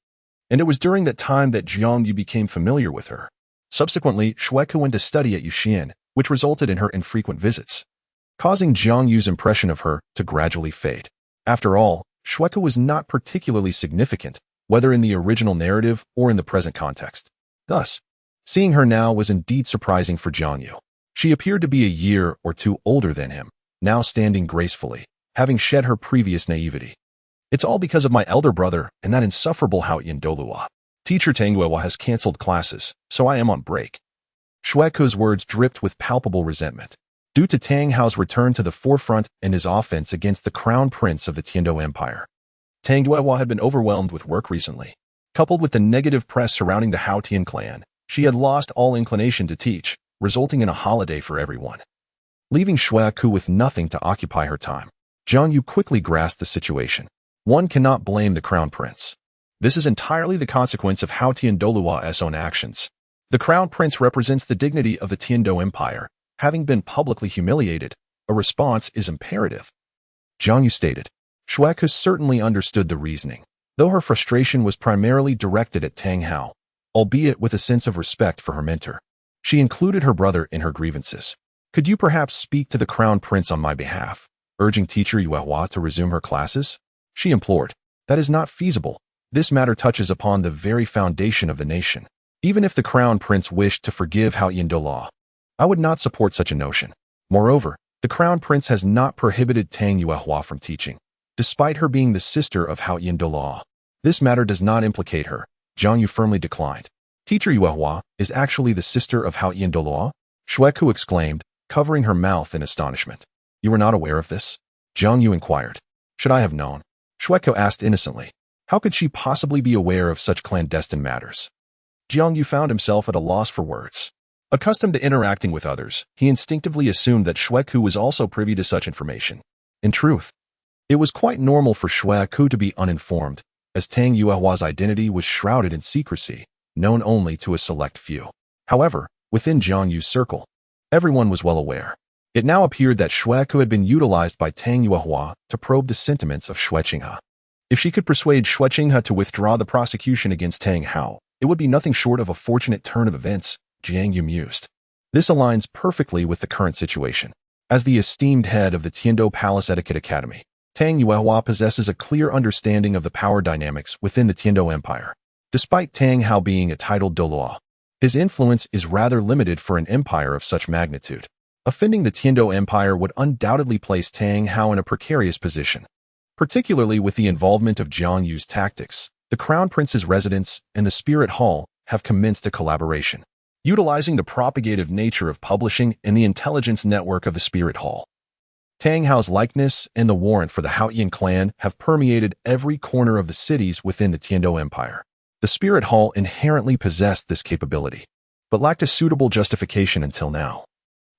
Speaker 1: And it was during that time that Jiang Yu became familiar with her. Subsequently, Xue Qinghe went to study at Yuxian, which resulted in her infrequent visits, causing Jiang Yu's impression of her to gradually fade. After all, Xue Qinghe was not particularly significant, whether in the original narrative or in the present context. Thus, seeing her now was indeed surprising for Jiang Yu. She appeared to be a year or two older than him, now standing gracefully, having shed her previous naivety. "It's all because of my elder brother and that insufferable Haotian Douluo. Teacher Tang Yuehua has canceled classes, so I am on break." Xue Qinghe's words dripped with palpable resentment. Due to Tang Hao's return to the forefront and his offense against the crown prince of the Tiandou Empire, Tang Yuehua had been overwhelmed with work recently. Coupled with the negative press surrounding the Haotian clan, she had lost all inclination to teach, resulting in a holiday for everyone. Leaving Xue Qinghe with nothing to occupy her time, Jiang Yu quickly grasped the situation. One cannot blame the crown prince. This is entirely the consequence of Haotian Douluo's own actions. The crown prince represents the dignity of the Tiandou Empire. Having been publicly humiliated, a response is imperative. Jiang Yu stated. Xue Qinghe certainly understood the reasoning, though her frustration was primarily directed at Tang Hao, albeit with a sense of respect for her mentor. She included her brother in her grievances. "Could you perhaps speak to the crown prince on my behalf, urging teacher Yuehua to resume her classes?" she implored. "That is not feasible. This matter touches upon the very foundation of the nation. Even if the crown prince wished to forgive Haotian Douluo, I would not support such a notion. Moreover, the crown prince has not prohibited Tang Yuehua from teaching, despite her being the sister of Haotian Douluo. This matter does not implicate her," Jiang Yu firmly declined. "Teacher Yuehua is actually the sister of Haotian Douluo?" Xue Qinghe exclaimed, covering her mouth in astonishment. "You were not aware of this?" Jiang Yu inquired. "Should I have known?" Xue Qinghe asked innocently. How could she possibly be aware of such clandestine matters? Jiang Yu found himself at a loss for words. Accustomed to interacting with others, he instinctively assumed that Xue Qinghe was also privy to such information. In truth, it was quite normal for Xue Qinghe to be uninformed, as Tang Yuehua's identity was shrouded in secrecy, known only to a select few. However, within Jiang Yu's circle, everyone was well aware. It now appeared that Xue Qinghe had been utilized by Tang Yuehua to probe the sentiments of Xue Qinghe. If she could persuade Xue Qinghe to withdraw the prosecution against Tang Hao, it would be nothing short of a fortunate turn of events, Jiang Yu mused. This aligns perfectly with the current situation. As the esteemed head of the Tiandou Palace Etiquette Academy, Tang Yuehua possesses a clear understanding of the power dynamics within the Tiandou Empire. Despite Tang Hao being a titled Douluo, his influence is rather limited for an empire of such magnitude. Offending the Tiandou Empire would undoubtedly place Tang Hao in a precarious position. Particularly with the involvement of Jiang Yu's tactics, the Crown Prince's residence and the Spirit Hall have commenced a collaboration, utilizing the propagative nature of publishing and the intelligence network of the Spirit Hall. Tang Hao's likeness and the warrant for the Haotian clan have permeated every corner of the cities within the Tiandou Empire. The Spirit Hall inherently possessed this capability, but lacked a suitable justification until now.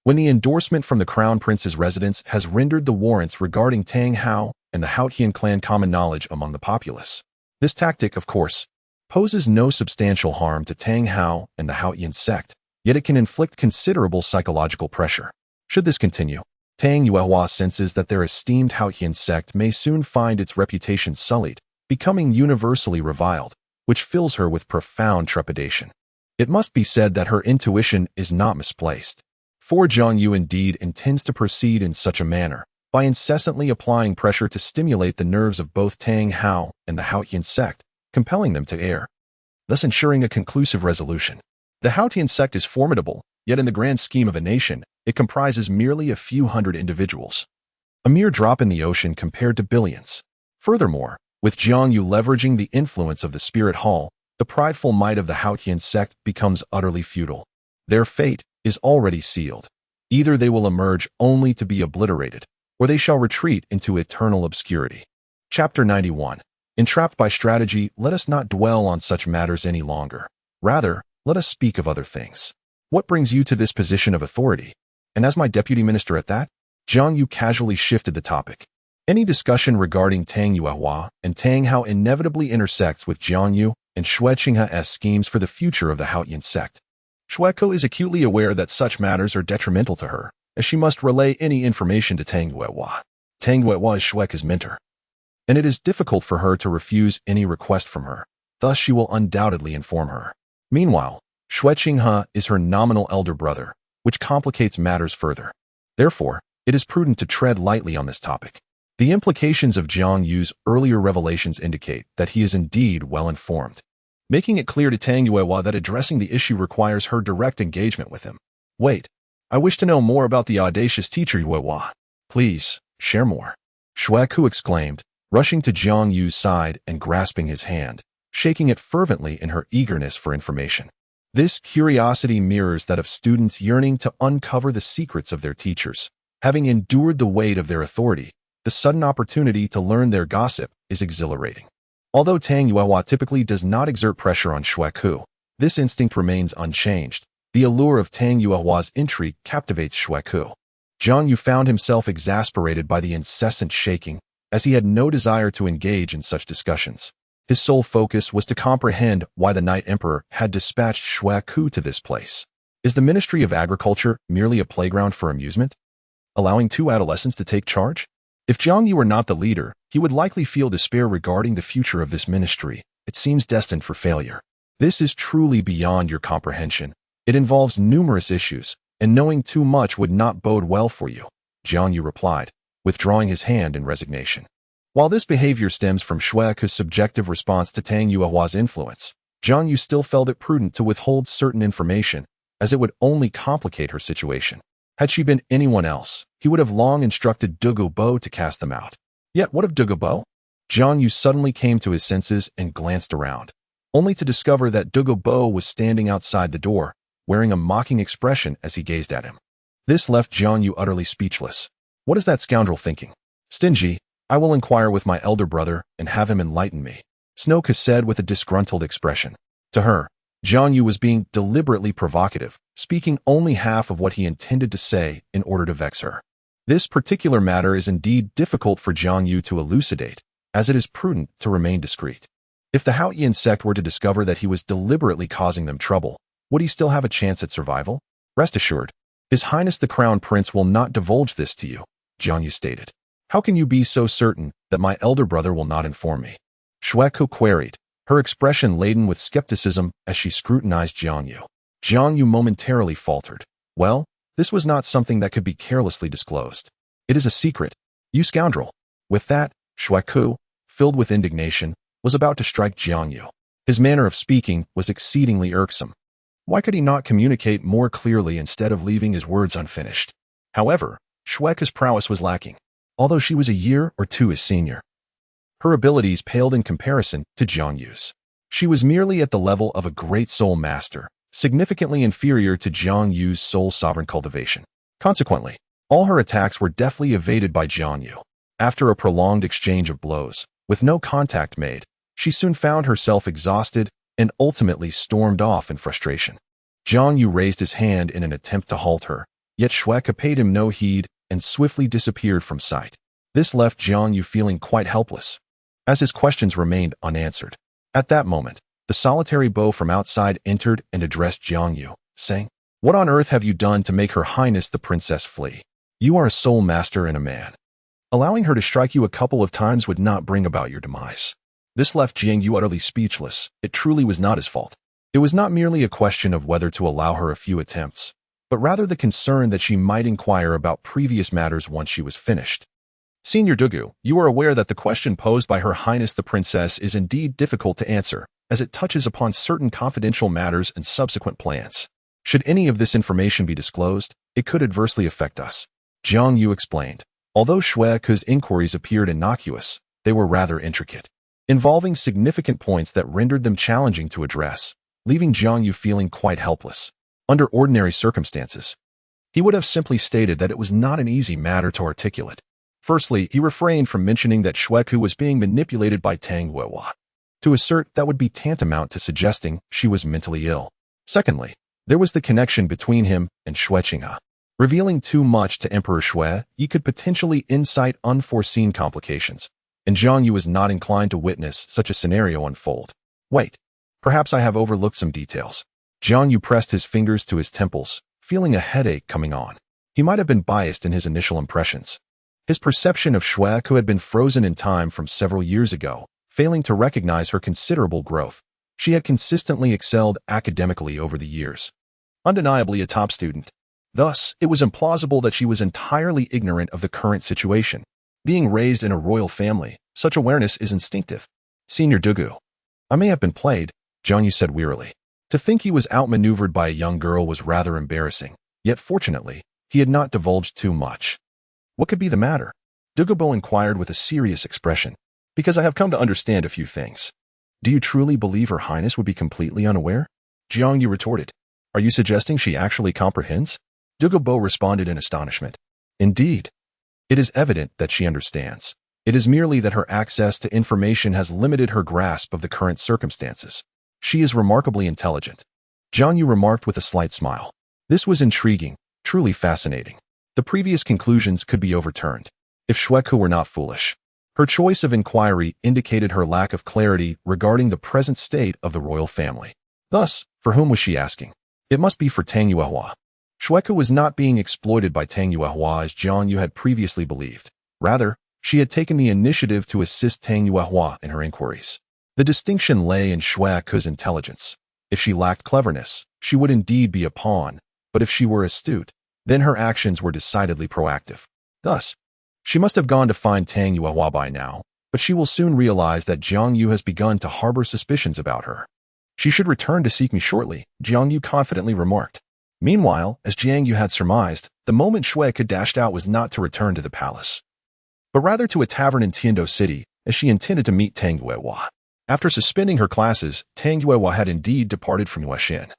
Speaker 1: When the endorsement from the Crown Prince's residence has rendered the warrants regarding Tang Hao and the Haotian clan common knowledge among the populace. This tactic, of course, poses no substantial harm to Tang Hao and the Haotian sect, yet it can inflict considerable psychological pressure. Should this continue, Tang Yuehua senses that their esteemed Haotian sect may soon find its reputation sullied, becoming universally reviled, which fills her with profound trepidation. It must be said that her intuition is not misplaced. For Jiang Yu indeed intends to proceed in such a manner, by incessantly applying pressure to stimulate the nerves of both Tang Hao and the Haotian sect, compelling them to err, thus ensuring a conclusive resolution. The Haotian sect is formidable, yet in the grand scheme of a nation, it comprises merely a few hundred individuals. A mere drop in the ocean compared to billions. Furthermore, with Jiang Yu leveraging the influence of the spirit hall, the prideful might of the Haotian sect becomes utterly futile. Their fate is already sealed. Either they will emerge only to be obliterated, or they shall retreat into eternal obscurity. Chapter 91. Entrapped by strategy, let us not dwell on such matters any longer. Rather, let us speak of other things. What brings you to this position of authority? And as my deputy minister at that? Jiang Yu casually shifted the topic. Any discussion regarding Tang Yuehua and Tang Hao inevitably intersects with Jiang Yu and Xue Qinghe's schemes for the future of the Haotian sect. Xue Qinghe is acutely aware that such matters are detrimental to her, as she must relay any information to Tang Yuehua. Tang Yuehua is Xue Qinghe's mentor, and it is difficult for her to refuse any request from her, thus she will undoubtedly inform her. Meanwhile, Xue Qinghe is her nominal elder brother, which complicates matters further. Therefore, it is prudent to tread lightly on this topic. The implications of Jiang Yu's earlier revelations indicate that he is indeed well informed, making it clear to Tang Yuehua that addressing the issue requires her direct engagement with him. Wait, I wish to know more about the audacious teacher Yuehua. Please, share more. Xue Qinghe exclaimed, rushing to Jiang Yu's side and grasping his hand, shaking it fervently in her eagerness for information. This curiosity mirrors that of students yearning to uncover the secrets of their teachers. Having endured the weight of their authority, the sudden opportunity to learn their gossip is exhilarating. Although Tang Yuehua typically does not exert pressure on Xue Qinghe, this instinct remains unchanged. The allure of Tang Yuehua's intrigue captivates Xue Qinghe. Jiang Yu found himself exasperated by the incessant shaking, as he had no desire to engage in such discussions. His sole focus was to comprehend why the Night Emperor had dispatched Xue Qinghe to this place. Is the Ministry of Agriculture merely a playground for amusement, allowing two adolescents to take charge? If Jiang Yu were not the leader, he would likely feel despair regarding the future of this ministry. It seems destined for failure. This is truly beyond your comprehension. It involves numerous issues, and knowing too much would not bode well for you, Jiang Yu replied, withdrawing his hand in resignation. While this behavior stems from Xue Qinghe's subjective response to Tang Yuehua's influence, Jiang Yu still felt it prudent to withhold certain information, as it would only complicate her situation. Had she been anyone else, he would have long instructed Douluo Bo to cast them out. Yet what of Douluo Bo? Jiang Yu suddenly came to his senses and glanced around, only to discover that Douluo Bo was standing outside the door, wearing a mocking expression as he gazed at him. This left Jiang Yu utterly speechless. What is that scoundrel thinking? Stingy, I will inquire with my elder brother and have him enlighten me, Snoke said with a disgruntled expression. To her, Jiang Yu was being deliberately provocative, speaking only half of what he intended to say in order to vex her. This particular matter is indeed difficult for Jiang Yu to elucidate, as it is prudent to remain discreet. If the Haotian sect were to discover that he was deliberately causing them trouble, would he still have a chance at survival? Rest assured, His Highness the Crown Prince will not divulge this to you, Jiang Yu stated. How can you be so certain that my elder brother will not inform me? Xue Qinghe queried, her expression laden with skepticism as she scrutinized Jiang Yu. Jiang Yu momentarily faltered. Well, this was not something that could be carelessly disclosed. It is a secret, you scoundrel. With that, Xue Qinghe, filled with indignation, was about to strike Jiang Yu. His manner of speaking was exceedingly irksome. Why could he not communicate more clearly instead of leaving his words unfinished? However, Xue Qinghe's prowess was lacking. Although she was a year or two his senior, her abilities paled in comparison to Jiang Yu's. She was merely at the level of a great soul master, significantly inferior to Jiang Yu's soul sovereign cultivation. Consequently, all her attacks were deftly evaded by Jiang Yu. After a prolonged exchange of blows, with no contact made, she soon found herself exhausted and ultimately stormed off in frustration. Jiang Yu raised his hand in an attempt to halt her, Yet Xue Qinghe paid him no heed and swiftly disappeared from sight. This left Jiang Yu feeling quite helpless, as his questions remained unanswered. At that moment, the solitary beau from outside entered and addressed Jiang Yu, saying, "What on earth have you done to make Her Highness the princess flee? You are a soul master and a man. Allowing her to strike you a couple of times would not bring about your demise." This left Jiang Yu utterly speechless. It truly was not his fault. It was not merely a question of whether to allow her a few attempts, but rather the concern that she might inquire about previous matters once she was finished. "Senior Douluo, you are aware that the question posed by Her Highness the Princess is indeed difficult to answer, as it touches upon certain confidential matters and subsequent plans. Should any of this information be disclosed, it could adversely affect us," Jiang Yu explained. Although Xue Qinghe's inquiries appeared innocuous, they were rather intricate, involving significant points that rendered them challenging to address, leaving Jiang Yu feeling quite helpless. Under ordinary circumstances, he would have simply stated that it was not an easy matter to articulate. Firstly, he refrained from mentioning that Xue Qinghe was being manipulated by Tang Yuehua. To assert that would be tantamount to suggesting she was mentally ill. Secondly, there was the connection between him and Xue Qinghe. Revealing too much to Emperor Xue, he could potentially incite unforeseen complications, and Jiang Yu was not inclined to witness such a scenario unfold. Wait, perhaps I have overlooked some details. Jiang Yu pressed his fingers to his temples, feeling a headache coming on. He might have been biased in his initial impressions. His perception of Xue Qinghe had been frozen in time from several years ago, failing to recognize her considerable growth. She had consistently excelled academically over the years, undeniably a top student. Thus, it was implausible that she was entirely ignorant of the current situation. Being raised in a royal family, such awareness is instinctive. "Senior Douluo, I may have been played," Jiang Yu said wearily. To think he was outmaneuvered by a young girl was rather embarrassing, yet fortunately, he had not divulged too much. "What could be the matter?" Douluo inquired with a serious expression. "Because I have come to understand a few things." "Do you truly believe Her Highness would be completely unaware?" Jiang Yu retorted. "Are you suggesting she actually comprehends?" Douluo responded in astonishment. "Indeed. It is evident that she understands. It is merely that her access to information has limited her grasp of the current circumstances. She is remarkably intelligent," Jiang Yu remarked with a slight smile. This was intriguing, truly fascinating. The previous conclusions could be overturned if Xue Qinghe were not foolish. Her choice of inquiry indicated her lack of clarity regarding the present state of the royal family. Thus, for whom was she asking? It must be for Tang Yuehua. Xue Qinghe was not being exploited by Tang Yuehua as Jiang Yu had previously believed. Rather, she had taken the initiative to assist Tang Yuehua in her inquiries. The distinction lay in Xue Qinghe's intelligence. If she lacked cleverness, she would indeed be a pawn, but if she were astute, then her actions were decidedly proactive. Thus, she must have gone to find Tang Yuehua by now, but she will soon realize that Jiang Yu has begun to harbor suspicions about her. "She should return to seek me shortly," Jiang Yu confidently remarked. Meanwhile, as Jiang Yu had surmised, the moment Xue Qinghe dashed out was not to return to the palace, but rather to a tavern in Tiandou City, as she intended to meet Tang Yuehua. After suspending her classes, Tang Yuehua had indeed departed from Yuexin.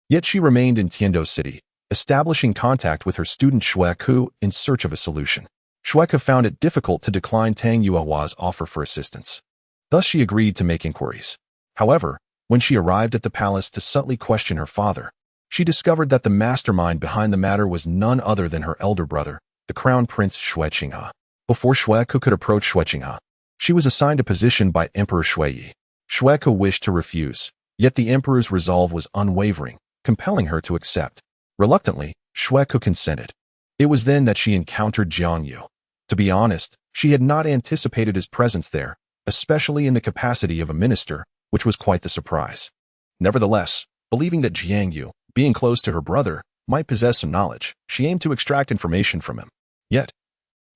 Speaker 1: Yet she remained in Tiandou City, establishing contact with her student Xue Qinghe in search of a solution. Xue Qinghe found it difficult to decline Tang Yuehua's offer for assistance. Thus she agreed to make inquiries. However, when she arrived at the palace to subtly question her father, she discovered that the mastermind behind the matter was none other than her elder brother, the Crown Prince Xue Qinghe. Before Xue Qinghe could approach Xue Qinghe, she was assigned a position by Emperor Xue. Xue Qinghe wished to refuse, yet the emperor's resolve was unwavering, compelling her to accept. Reluctantly, Xue Qinghe consented. It was then that she encountered Jiang Yu. To be honest, she had not anticipated his presence there, especially in the capacity of a minister, which was quite the surprise. Nevertheless, believing that Jiang Yu, being close to her brother, might possess some knowledge, she aimed to extract information from him. Yet,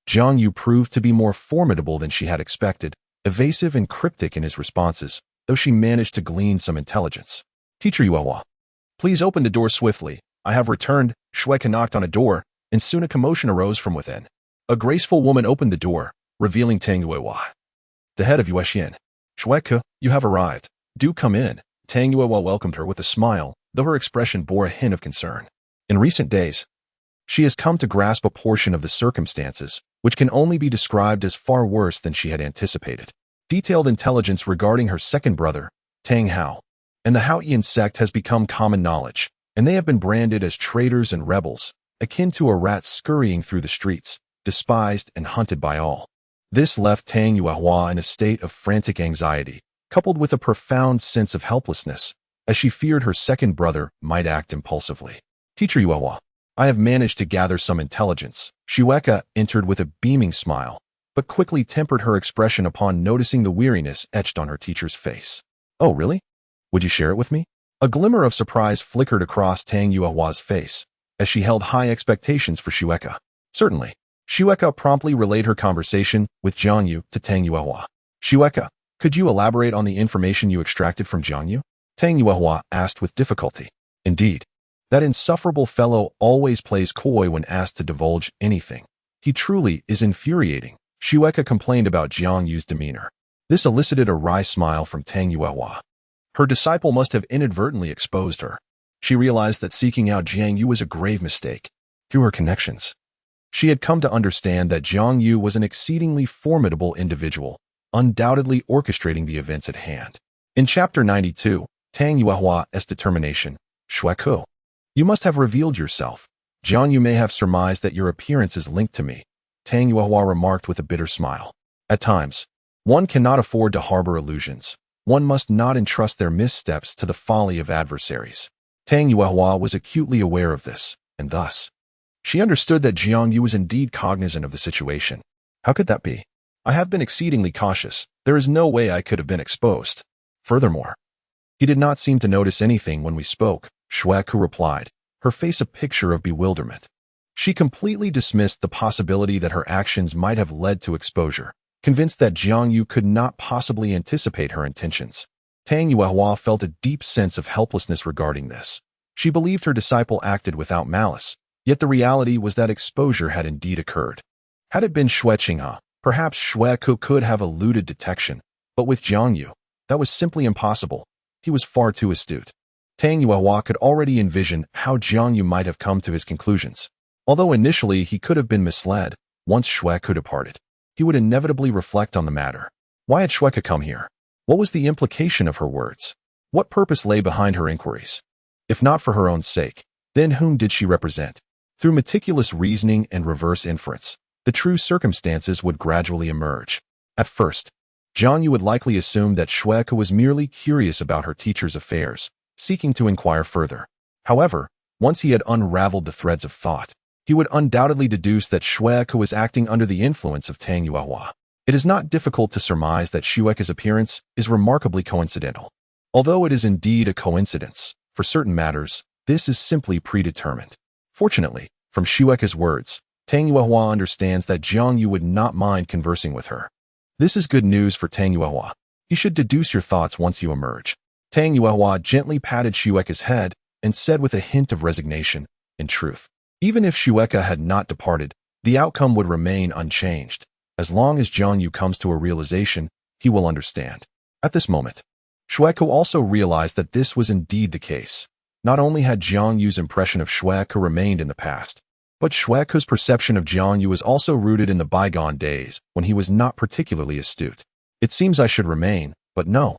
Speaker 1: Jiang Yu proved to be more formidable than she had expected, evasive and cryptic in his responses, though she managed to glean some intelligence. "Teacher Yuehua, please open the door swiftly. I have returned." Xue Qinghe knocked on a door, and soon a commotion arose from within. A graceful woman opened the door, revealing Tang Yuehua, the head of Yuexin. "Xue Qinghe, you have arrived. Do come in." Tang Yuehua welcomed her with a smile, though her expression bore a hint of concern. In recent days, she has come to grasp a portion of the circumstances, which can only be described as far worse than she had anticipated. Detailed intelligence regarding her second brother, Tang Hao, and the Haoyan sect has become common knowledge, and they have been branded as traitors and rebels, akin to a rat scurrying through the streets, despised and hunted by all. This left Tang Yuehua in a state of frantic anxiety, coupled with a profound sense of helplessness, as she feared her second brother might act impulsively. Teacher Yuehua, I have managed to gather some intelligence. Xue Qinghe entered with a beaming smile, but quickly tempered her expression upon noticing the weariness etched on her teacher's face. Oh, really? Would you share it with me? A glimmer of surprise flickered across Tang Yuehua's face, as she held high expectations for Xue Qinghe. Certainly. Xue Qinghe promptly relayed her conversation with Jiang Yu to Tang Yuehua. Xue Qinghe, could you elaborate on the information you extracted from Jiang Yu? Tang Yuehua asked with difficulty. Indeed. That insufferable fellow always plays coy when asked to divulge anything. He truly is infuriating. Xue Qinghe complained about Jiang Yu's demeanor. This elicited a wry smile from Tang Yuehua. Her disciple must have inadvertently exposed her. She realized that seeking out Jiang Yu was a grave mistake. Through her connections, she had come to understand that Jiang Yu was an exceedingly formidable individual, undoubtedly orchestrating the events at hand. In Chapter 92, Tang Yuehua's determination, Xue Qinghe, you must have revealed yourself. Jiang Yu may have surmised that your appearance is linked to me, Tang Yuehua remarked with a bitter smile. At times, one cannot afford to harbor illusions. One must not entrust their missteps to the folly of adversaries. Tang Yuehua was acutely aware of this, and thus, she understood that Jiang Yu was indeed cognizant of the situation. How could that be? I have been exceedingly cautious. There is no way I could have been exposed. Furthermore, he did not seem to notice anything when we spoke, Xue Qinghe replied, her face a picture of bewilderment. She completely dismissed the possibility that her actions might have led to exposure, convinced that Jiang Yu could not possibly anticipate her intentions. Tang Yuehua felt a deep sense of helplessness regarding this. She believed her disciple acted without malice, yet the reality was that exposure had indeed occurred. Had it been Xue Qinghe, perhaps Xue Qinghe could have eluded detection, but with Jiang Yu, that was simply impossible. He was far too astute. Tang Yuehua could already envision how Jiang Yu might have come to his conclusions. Although initially he could have been misled, once Xue Qinghe departed, he would inevitably reflect on the matter. Why had Xue Qinghe come here? What was the implication of her words? What purpose lay behind her inquiries? If not for her own sake, then whom did she represent? Through meticulous reasoning and reverse inference, the true circumstances would gradually emerge. At first, Jiang Yu would likely assume that Xue Qinghe was merely curious about her teacher's affairs, seeking to inquire further. However, once he had unraveled the threads of thought, he would undoubtedly deduce that Xue Qinghe was acting under the influence of Tang Yuehua. It is not difficult to surmise that Xue Qinghe's appearance is remarkably coincidental. Although it is indeed a coincidence, for certain matters, this is simply predetermined. Fortunately, from Xue Qinghe's words, Tang Yuehua understands that Jiang Yu would not mind conversing with her. This is good news for Tang Yuehua. You should deduce your thoughts once you emerge. Tang Yuehua gently patted Xue Qinghe's head and said with a hint of resignation, in truth, even if Xue Qinghe had not departed, the outcome would remain unchanged. As long as Jiang Yu comes to a realization, he will understand. At this moment, Xue Qinghe also realized that this was indeed the case. Not only had Jiang Yu's impression of Xue Qinghe remained in the past, but Xue Qinghe's perception of Jiang Yu was also rooted in the bygone days when he was not particularly astute. It seems I should remain, but no.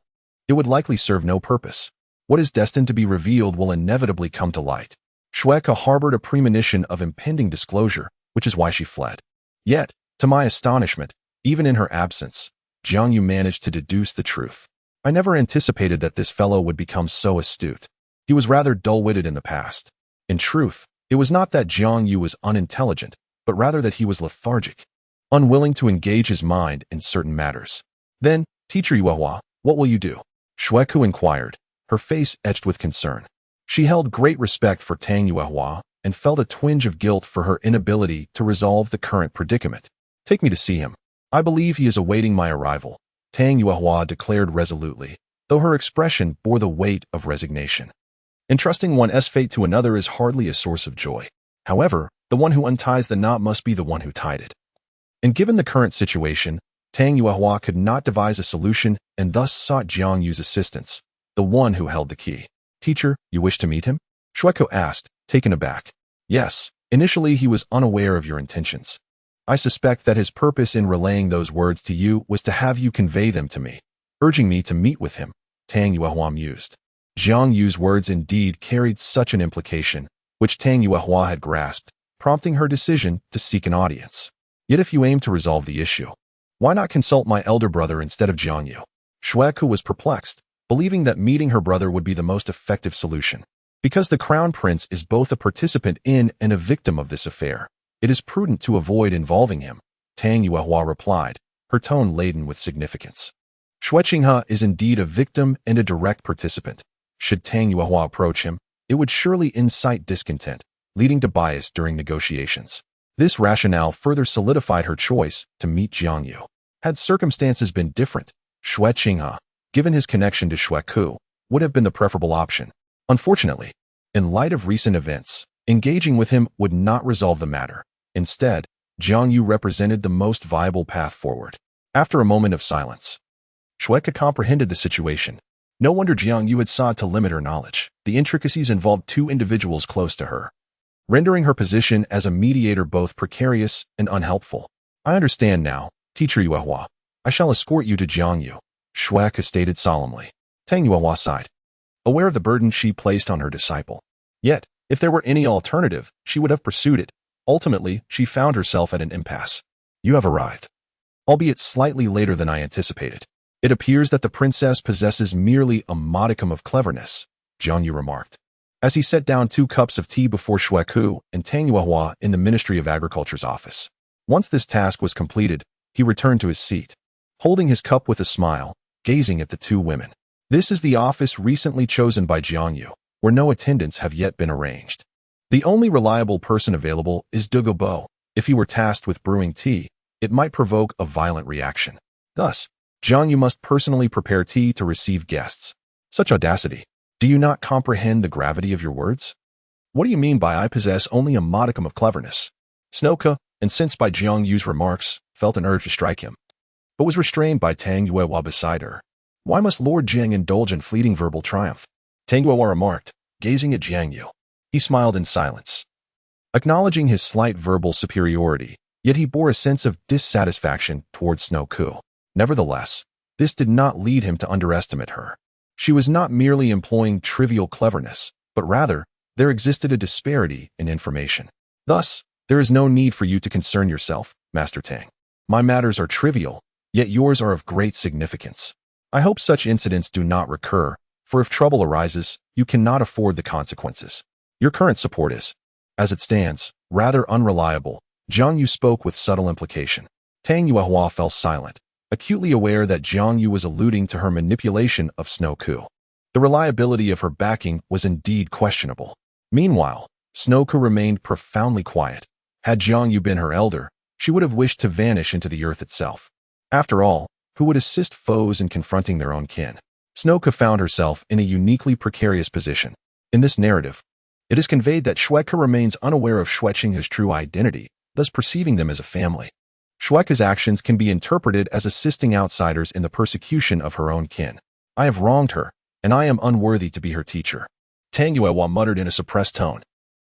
Speaker 1: It would likely serve no purpose. What is destined to be revealed will inevitably come to light. Xue Qinghe harbored a premonition of impending disclosure, which is why she fled. Yet, to my astonishment, even in her absence, Jiang Yu managed to deduce the truth. I never anticipated that this fellow would become so astute. He was rather dull-witted in the past. In truth, it was not that Jiang Yu was unintelligent, but rather that he was lethargic, unwilling to engage his mind in certain matters. Then, Teacher Yuehua, what will you do? Xue Qinghe inquired, her face etched with concern. She held great respect for Tang Yuehua and felt a twinge of guilt for her inability to resolve the current predicament. Take me to see him. I believe he is awaiting my arrival, Tang Yuehua declared resolutely, though her expression bore the weight of resignation. Entrusting one's fate to another is hardly a source of joy. However, the one who unties the knot must be the one who tied it. And given the current situation, Tang Yuehua could not devise a solution and thus sought Jiang Yu's assistance, the one who held the key. Teacher, you wish to meet him? Xue Qinghe asked, taken aback. Yes, initially he was unaware of your intentions. I suspect that his purpose in relaying those words to you was to have you convey them to me, urging me to meet with him, Tang Yuehua mused. Jiang Yu's words indeed carried such an implication, which Tang Yuehua had grasped, prompting her decision to seek an audience. Yet if you aim to resolve the issue, why not consult my elder brother instead of Jiang Yu? Xue Qinghe was perplexed, believing that meeting her brother would be the most effective solution. Because the crown prince is both a participant in and a victim of this affair, it is prudent to avoid involving him, Tang Yuehua replied, her tone laden with significance. Xue Qinghe is indeed a victim and a direct participant. Should Tang Yuehua approach him, it would surely incite discontent, leading to bias during negotiations. This rationale further solidified her choice to meet Jiang Yu. Had circumstances been different, Xue Qinghe, given his connection to Xue Qinghe, would have been the preferable option. Unfortunately, in light of recent events, engaging with him would not resolve the matter. Instead, Jiang Yu represented the most viable path forward. After a moment of silence, Xue Qinghe comprehended the situation. No wonder Jiang Yu had sought to limit her knowledge. The intricacies involved two individuals close to her, rendering her position as a mediator both precarious and unhelpful. I understand now, Teacher Yuehua. I shall escort you to Jiang Yu, Xue Qinghe stated solemnly. Tang Yuehua sighed, aware of the burden she placed on her disciple. Yet, if there were any alternative, she would have pursued it. Ultimately, she found herself at an impasse. You have arrived. Albeit slightly later than I anticipated. It appears that the princess possesses merely a modicum of cleverness, Jiang Yu remarked, as he set down 2 cups of tea before Xue Qinghe and Tang Yuehua in the Ministry of Agriculture's office. Once this task was completed, he returned to his seat, holding his cup with a smile, gazing at the 2 women. This is the office recently chosen by Jiang Yu, where no attendants have yet been arranged. The only reliable person available is Douluo Bo. If he were tasked with brewing tea, it might provoke a violent reaction. Thus, Jiang Yu must personally prepare tea to receive guests. Such audacity. Do you not comprehend the gravity of your words? What do you mean by I possess only a modicum of cleverness? Xue Qinghe, incensed by Jiang Yu's remarks, felt an urge to strike him, but was restrained by Tang Yuehua beside her. Why must Lord Jing indulge in fleeting verbal triumph? Tang Yuehua remarked, gazing at Jiang Yu. He smiled in silence, acknowledging his slight verbal superiority, yet he bore a sense of dissatisfaction towards Xue Qinghe. Nevertheless, this did not lead him to underestimate her. She was not merely employing trivial cleverness, but rather, there existed a disparity in information. Thus, there is no need for you to concern yourself, Master Tang. My matters are trivial, yet yours are of great significance. I hope such incidents do not recur, for if trouble arises, you cannot afford the consequences. Your current support is, as it stands, rather unreliable. Jiang Yu spoke with subtle implication. Tang Yuehua fell silent, acutely aware that Jiang Yu was alluding to her manipulation of Xue Qinghe. The reliability of her backing was indeed questionable. Meanwhile, Xue Qinghe remained profoundly quiet. Had Jiang Yu been her elder, she would have wished to vanish into the earth itself. After all, who would assist foes in confronting their own kin? Xue Qinghe found herself in a uniquely precarious position. In this narrative, it is conveyed that Xue Qinghe remains unaware of Xue Qinghe's true identity, thus perceiving them as a family. Xue Qinghe's actions can be interpreted as assisting outsiders in the persecution of her own kin. I have wronged her, and I am unworthy to be her teacher. Tang Yuehua muttered in a suppressed tone.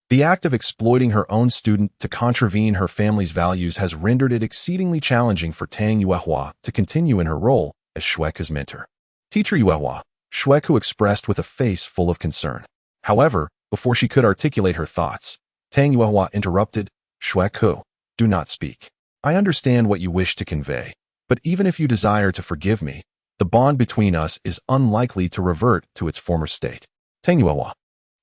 Speaker 1: The act of exploiting her own student to contravene her family's values has rendered it exceedingly challenging for Tang Yuehua to continue in her role as Xue Qinghe's mentor. Teacher Yuehua, Xue Qinghe expressed with a face full of concern. However, before she could articulate her thoughts, Tang Yuehua interrupted, Xue Qinghe, do not speak. I understand what you wish to convey, but even if you desire to forgive me, the bond between us is unlikely to revert to its former state. Tang Yuehua,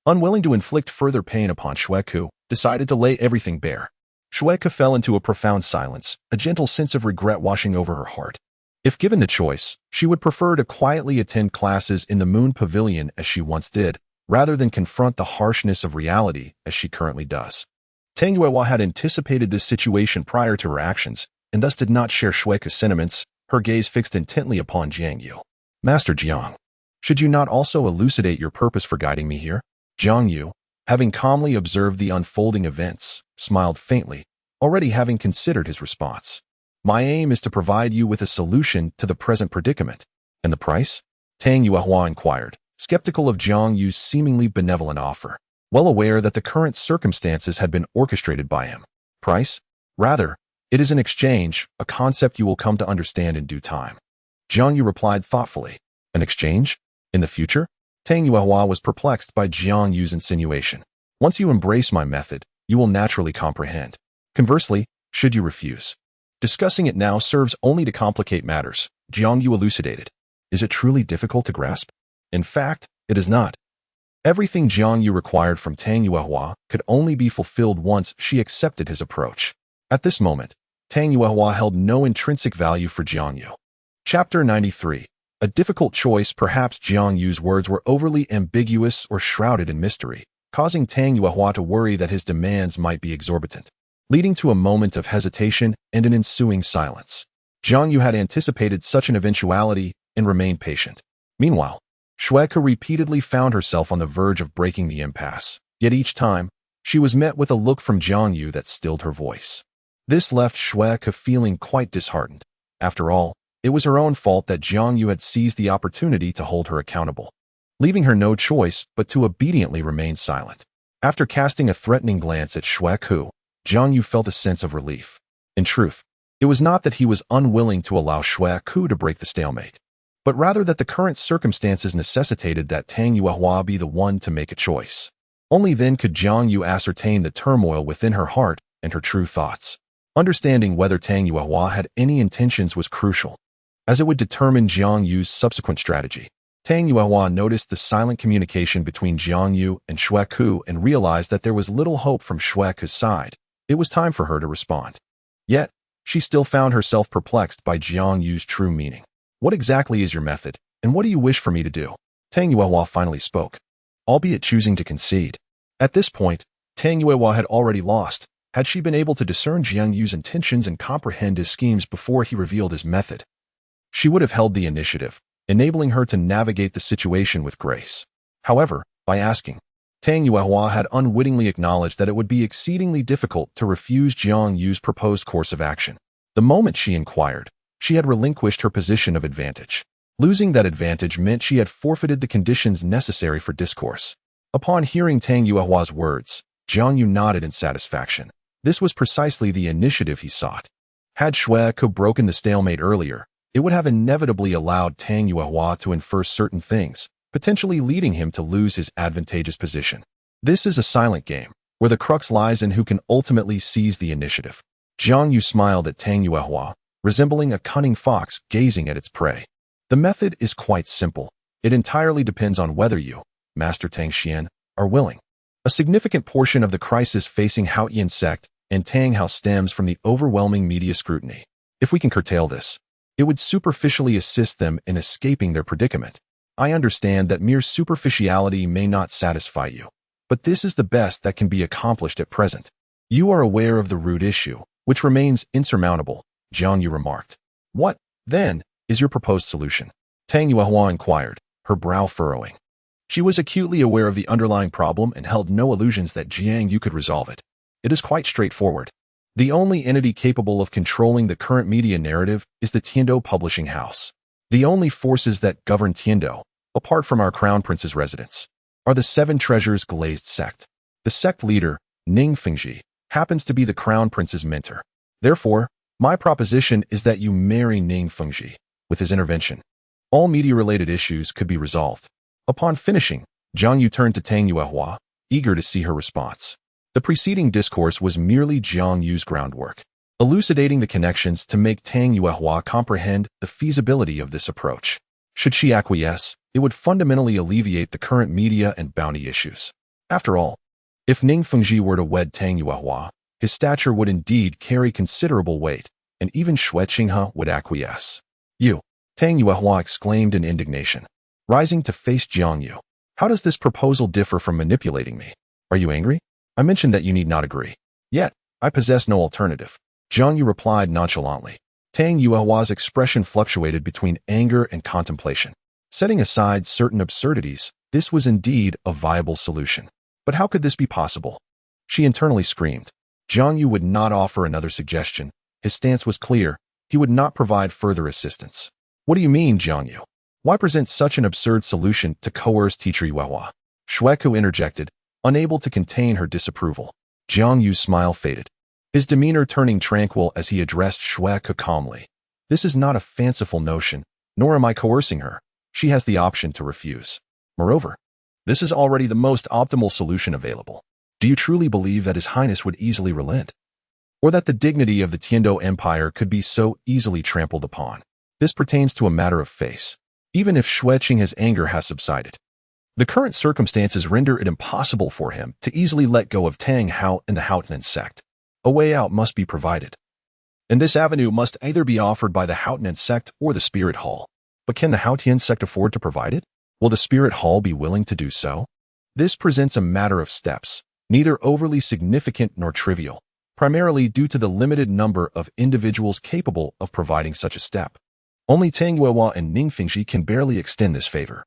Speaker 1: unwilling to inflict further pain upon Xue Qinghe, decided to lay everything bare. Xue Qinghe fell into a profound silence, a gentle sense of regret washing over her heart. If given the choice, she would prefer to quietly attend classes in the Moon Pavilion as she once did, rather than confront the harshness of reality as she currently does. Tang Yuehua had anticipated this situation prior to her actions, and thus did not share Xue Qinghe's sentiments, her gaze fixed intently upon Jiang Yu. Master Jiang, should you not also elucidate your purpose for guiding me here? Jiang Yu, having calmly observed the unfolding events, smiled faintly, already having considered his response. My aim is to provide you with a solution to the present predicament. And the price? Tang Yuehua inquired, skeptical of Jiang Yu's seemingly benevolent offer, well aware that the current circumstances had been orchestrated by him. Price? Rather, it is an exchange, a concept you will come to understand in due time. Jiang Yu replied thoughtfully. An exchange? In the future? Tang Yuehua was perplexed by Jiang Yu's insinuation. Once you embrace my method, you will naturally comprehend. Conversely, should you refuse, discussing it now serves only to complicate matters, Jiang Yu elucidated. Is it truly difficult to grasp? In fact, it is not. Everything Jiang Yu required from Tang Yuehua could only be fulfilled once she accepted his approach. At this moment, Tang Yuehua held no intrinsic value for Jiang Yu. Chapter 93. A difficult choice. Perhaps Jiang Yu's words were overly ambiguous or shrouded in mystery, causing Tang Yuehua to worry that his demands might be exorbitant, leading to a moment of hesitation and an ensuing silence. Jiang Yu had anticipated such an eventuality and remained patient. Meanwhile, Xue Qinghe repeatedly found herself on the verge of breaking the impasse, yet each time, she was met with a look from Jiang Yu that stilled her voice. This left Xue Qinghe feeling quite disheartened. After all, it was her own fault that Jiang Yu had seized the opportunity to hold her accountable, leaving her no choice but to obediently remain silent. After casting a threatening glance at Xue Qinghe, Jiang Yu felt a sense of relief. In truth, it was not that he was unwilling to allow Xue Qinghe to break the stalemate, but rather that the current circumstances necessitated that Tang Yuehua be the one to make a choice. Only then could Jiang Yu ascertain the turmoil within her heart and her true thoughts. Understanding whether Tang Yuehua had any intentions was crucial, as it would determine Jiang Yu's subsequent strategy. Tang Yuehua noticed the silent communication between Jiang Yu and Xue Qinghe and realized that there was little hope from Xue Qinghe's side. It was time for her to respond. Yet, she still found herself perplexed by Jiang Yu's true meaning. What exactly is your method, and what do you wish for me to do? Tang Yuehua finally spoke, albeit choosing to concede. At this point, Tang Yuehua had already lost. Had she been able to discern Jiang Yu's intentions and comprehend his schemes before he revealed his method, she would have held the initiative, enabling her to navigate the situation with grace. However, by asking, Tang Yuehua had unwittingly acknowledged that it would be exceedingly difficult to refuse Jiang Yu's proposed course of action. The moment she inquired, she had relinquished her position of advantage. Losing that advantage meant she had forfeited the conditions necessary for discourse. Upon hearing Tang Yuehua's words, Jiang Yu nodded in satisfaction. This was precisely the initiative he sought. Had Xue Qinghe broken the stalemate earlier, it would have inevitably allowed Tang Yuehua to infer certain things, potentially leading him to lose his advantageous position. This is a silent game, where the crux lies in who can ultimately seize the initiative. Jiang Yu smiled at Tang Yuehua, resembling a cunning fox gazing at its prey. The method is quite simple. It entirely depends on whether you, Master Tang Xian, are willing. A significant portion of the crisis facing Haotian sect and Tang Hao stems from the overwhelming media scrutiny. If we can curtail this, it would superficially assist them in escaping their predicament. I understand that mere superficiality may not satisfy you, but this is the best that can be accomplished at present. You are aware of the root issue, which remains insurmountable, Jiang Yu remarked. What, then, is your proposed solution? Tang Yuehua inquired, her brow furrowing. She was acutely aware of the underlying problem and held no illusions that Jiang Yu could resolve it. It is quite straightforward. The only entity capable of controlling the current media narrative is the Tiandou publishing house. The only forces that govern Tiandou, apart from our crown prince's residence, are the Seven Treasures glazed sect. The sect leader, Ning Fengji, happens to be the crown prince's mentor. Therefore, my proposition is that you marry Ning Fengji. With his intervention, all media-related issues could be resolved. Upon finishing, Jiang Yu turned to Tang Yuehua, eager to see her response. The preceding discourse was merely Jiang Yu's groundwork, elucidating the connections to make Tang Yuehua comprehend the feasibility of this approach. Should she acquiesce, it would fundamentally alleviate the current media and bounty issues. After all, if Ning Fengji were to wed Tang Yuehua, his stature would indeed carry considerable weight, and even Xue Qinghe would acquiesce. You, Tang Yuehua exclaimed in indignation, rising to face Jiang Yu. How does this proposal differ from manipulating me? Are you angry? I mentioned that you need not agree. Yet, I possess no alternative. Jiang Yu replied nonchalantly. Tang Yuehua's expression fluctuated between anger and contemplation. Setting aside certain absurdities, this was indeed a viable solution. But how could this be possible? She internally screamed. Jiang Yu would not offer another suggestion. His stance was clear. He would not provide further assistance. What do you mean, Jiang Yu? Why present such an absurd solution to coerce teacher Yuehua? Xue Qinghe interjected, unable to contain her disapproval. Jiang Yu's smile faded, his demeanor turning tranquil as he addressed Xue Qinghe calmly. This is not a fanciful notion, nor am I coercing her. She has the option to refuse. Moreover, this is already the most optimal solution available. Do you truly believe that His Highness would easily relent? Or that the dignity of the Tiandou Empire could be so easily trampled upon? This pertains to a matter of face, even if Xue Qinghe's anger has subsided. The current circumstances render it impossible for him to easily let go of Tang Hao and the Haotian sect. A way out must be provided. And this avenue must either be offered by the Haotian sect or the Spirit Hall. But can the Haotian sect afford to provide it? Will the Spirit Hall be willing to do so? This presents a matter of steps, neither overly significant nor trivial, primarily due to the limited number of individuals capable of providing such a step. Only Tang Yuehua and Ning Fengxi can barely extend this favor.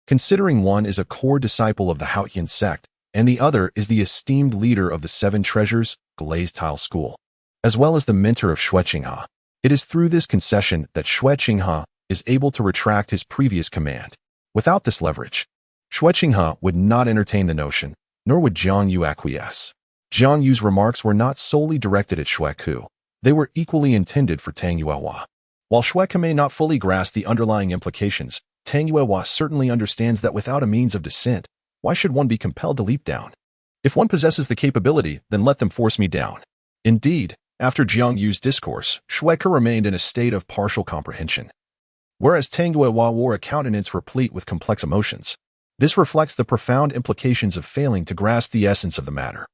Speaker 1: Considering one is a core disciple of the Haotian sect, and the other is the esteemed leader of the Seven Treasures, Glazed Tile School, as well as the mentor of Xue Qinghe. It is through this concession that Xue Qinghe is able to retract his previous command. Without this leverage, Xue Qinghe would not entertain the notion, nor would Jiang Yu acquiesce. Jiang Yu's remarks were not solely directed at Xue Qinghe. They were equally intended for Tang Yuehua. While Xue Qinghe may not fully grasp the underlying implications, Tang Yuehua certainly understands that without a means of descent, why should one be compelled to leap down? If one possesses the capability, then let them force me down. Indeed, after Jiang Yu's discourse, Xue Qinghe remained in a state of partial comprehension, whereas Tang Yuehua wore a countenance replete with complex emotions. This reflects the profound implications of failing to grasp the essence of the matter.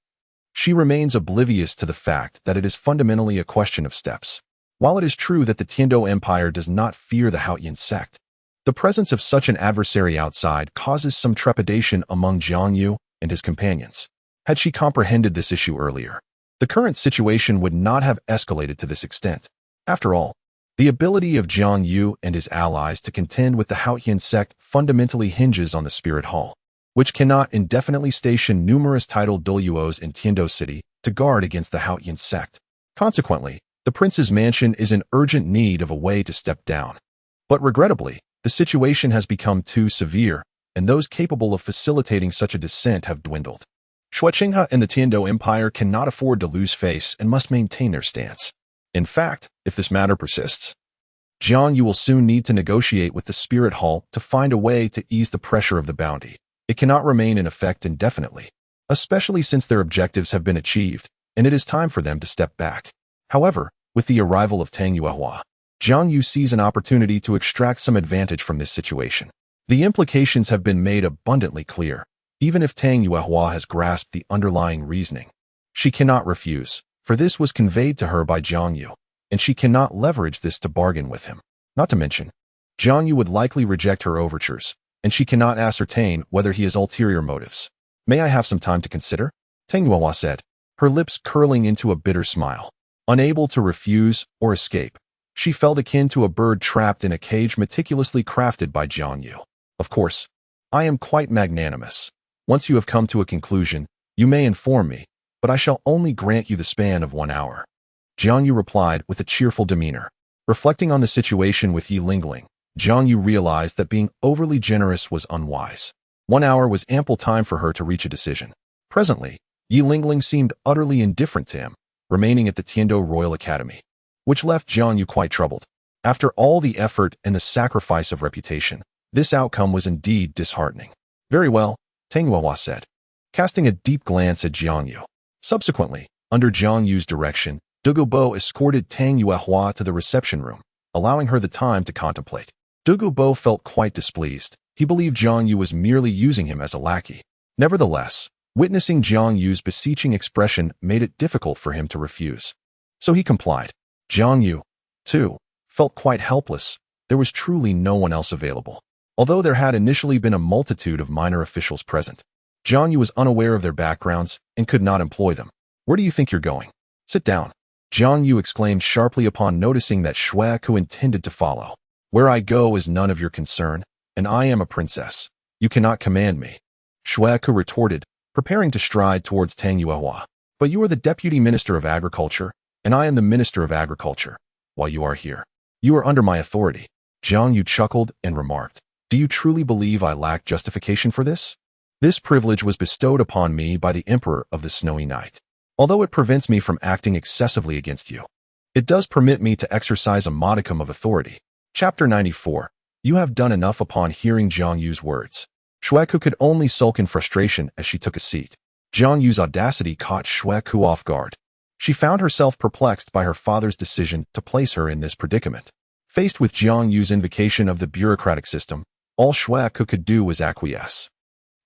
Speaker 1: She remains oblivious to the fact that it is fundamentally a question of steps. While it is true that the Tiandou Empire does not fear the Haotian sect, the presence of such an adversary outside causes some trepidation among Jiang Yu and his companions. Had she comprehended this issue earlier, the current situation would not have escalated to this extent. After all, the ability of Jiang Yu and his allies to contend with the Haotian sect fundamentally hinges on the Spirit Hall, which cannot indefinitely station numerous titled Douluos in Tiandou City to guard against the Haotian sect. Consequently, the prince's mansion is in urgent need of a way to step down. But regrettably, the situation has become too severe, and those capable of facilitating such a descent have dwindled. Xue Qinghe and the Tiandou Empire cannot afford to lose face and must maintain their stance. In fact, if this matter persists, Jiang Yu will soon need to negotiate with the Spirit Hall to find a way to ease the pressure of the bounty. It cannot remain in effect indefinitely, especially since their objectives have been achieved, and it is time for them to step back. However, with the arrival of Tang Yuehua, Jiang Yu sees an opportunity to extract some advantage from this situation. The implications have been made abundantly clear. Even if Tang Yuehua has grasped the underlying reasoning, she cannot refuse, for this was conveyed to her by Jiang Yu, and she cannot leverage this to bargain with him. Not to mention, Jiang Yu would likely reject her overtures, and she cannot ascertain whether he has ulterior motives. May I have some time to consider? Tang Yuehua said, her lips curling into a bitter smile. Unable to refuse or escape, she felt akin to a bird trapped in a cage meticulously crafted by Jiang Yu. Of course, I am quite magnanimous. Once you have come to a conclusion, you may inform me, but I shall only grant you the span of 1 hour. Jiang Yu replied with a cheerful demeanor. Reflecting on the situation with Yi Lingling, Jiang Yu realized that being overly generous was unwise. 1 hour was ample time for her to reach a decision. Presently, Yi Lingling seemed utterly indifferent to him, remaining at the Tiandou Royal Academy, which left Jiang Yu quite troubled. After all the effort and the sacrifice of reputation, this outcome was indeed disheartening. Very well, Tang Yuehua said, casting a deep glance at Jiang Yu. Subsequently, under Jiang Yu's direction, Douluo Bo escorted Tang Yuehua to the reception room, allowing her the time to contemplate. Douluo Bo felt quite displeased. He believed Jiang Yu was merely using him as a lackey. Nevertheless, witnessing Jiang Yu's beseeching expression made it difficult for him to refuse. So he complied. Jiang Yu, too, felt quite helpless. There was truly no one else available. Although there had initially been a multitude of minor officials present, Jiang Yu was unaware of their backgrounds and could not employ them. Where do you think you're going? Sit down. Jiang Yu exclaimed sharply upon noticing that Xue Qinghe intended to follow. Where I go is none of your concern, and I am a princess. You cannot command me. Xue Qinghe retorted, preparing to stride towards Tang Yuehua. But you are the Deputy Minister of Agriculture, and I am the Minister of Agriculture. While you are here, you are under my authority. Jiang Yu chuckled and remarked, do you truly believe I lack justification for this? This privilege was bestowed upon me by the Emperor of the Snowy Night. Although it prevents me from acting excessively against you, it does permit me to exercise a modicum of authority. Chapter 94. You have done enough. Upon hearing Jiang Yu's words, Xue Qinghe could only sulk in frustration as she took a seat. Jiang Yu's audacity caught Xue Qinghe off guard. She found herself perplexed by her father's decision to place her in this predicament. Faced with Jiang Yu's invocation of the bureaucratic system, all Xue Qinghe could do was acquiesce.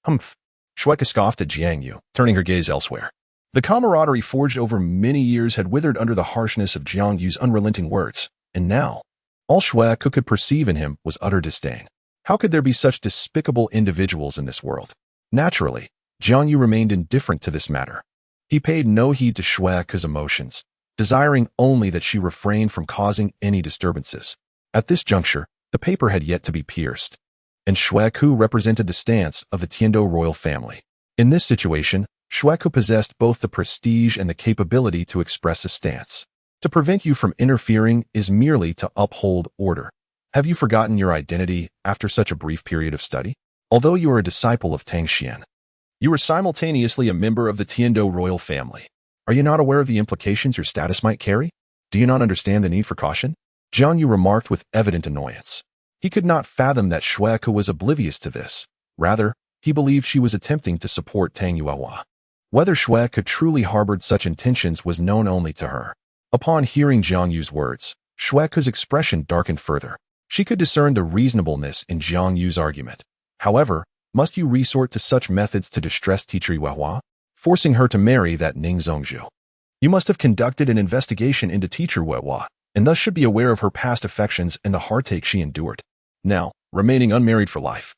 Speaker 1: Humph. Xue Qinghe scoffed at Jiang Yu, turning her gaze elsewhere. The camaraderie forged over many years had withered under the harshness of Jiang Yu's unrelenting words, and now, all Xue Qinghe could perceive in him was utter disdain. How could there be such despicable individuals in this world? Naturally, Jiang Yu remained indifferent to this matter. He paid no heed to Xue Qinghe's emotions, desiring only that she refrain from causing any disturbances. At this juncture, the paper had yet to be pierced, and Xue Qinghe represented the stance of the Tiandou royal family. In this situation, Xue Qinghe possessed both the prestige and the capability to express a stance. To prevent you from interfering is merely to uphold order. Have you forgotten your identity after such a brief period of study? Although you are a disciple of Tang Xian, you are simultaneously a member of the Tiandou royal family. Are you not aware of the implications your status might carry? Do you not understand the need for caution? Jiang Yu remarked with evident annoyance. He could not fathom that Xue Qinghe was oblivious to this. Rather, he believed she was attempting to support Tang Yuehua. Whether Xue Qinghe truly harbored such intentions was known only to her. Upon hearing Jiang Yu's words, Xue Qinghe's expression darkened further. She could discern the reasonableness in Jiang Yu's argument. However, must you resort to such methods to distress teacher Yuehua, forcing her to marry that Ning Zongzhu? You must have conducted an investigation into teacher Yuehua, and thus should be aware of her past affections and the heartache she endured. Now, remaining unmarried for life.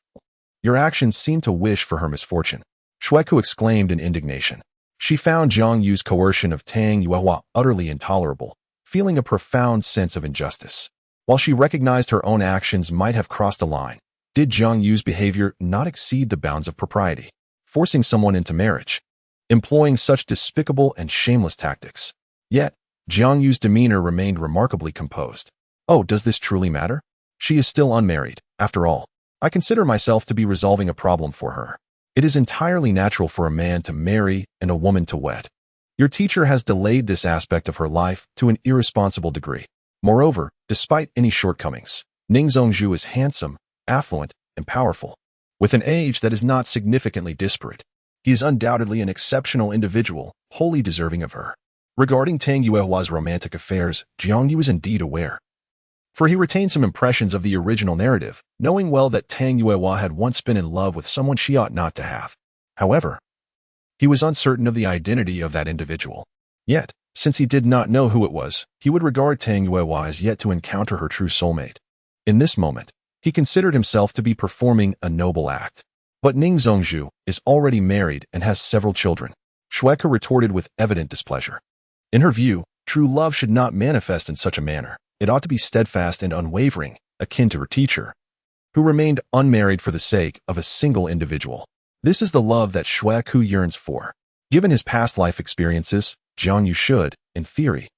Speaker 1: Your actions seem to wish for her misfortune. Xue Qinghe exclaimed in indignation. She found Jiang Yu's coercion of Tang Yuehua utterly intolerable, feeling a profound sense of injustice. While she recognized her own actions might have crossed a line, did Jiang Yu's behavior not exceed the bounds of propriety? Forcing someone into marriage, employing such despicable and shameless tactics. Yet, Jiang Yu's demeanor remained remarkably composed. Oh, does this truly matter? She is still unmarried. After all, I consider myself to be resolving a problem for her. It is entirely natural for a man to marry and a woman to wed. Your teacher has delayed this aspect of her life to an irresponsible degree. Moreover, despite any shortcomings, Ning Zongzhu is handsome, affluent, and powerful. With an age that is not significantly disparate, he is undoubtedly an exceptional individual, wholly deserving of her. Regarding Tang Yuehua's romantic affairs, Jiang Yu is indeed aware. For he retained some impressions of the original narrative, knowing well that Tang Yuehua had once been in love with someone she ought not to have. However, he was uncertain of the identity of that individual. Yet, since he did not know who it was, he would regard Tang Yuehua as yet to encounter her true soulmate. In this moment, he considered himself to be performing a noble act. But Ning Zongzhu is already married and has several children. Xue Qinghe retorted with evident displeasure. In her view, true love should not manifest in such a manner. It ought to be steadfast and unwavering, akin to her teacher, who remained unmarried for the sake of a single individual. This is the love that Xue Qinghe yearns for. Given his past life experiences, Jiang Yu should, in theory,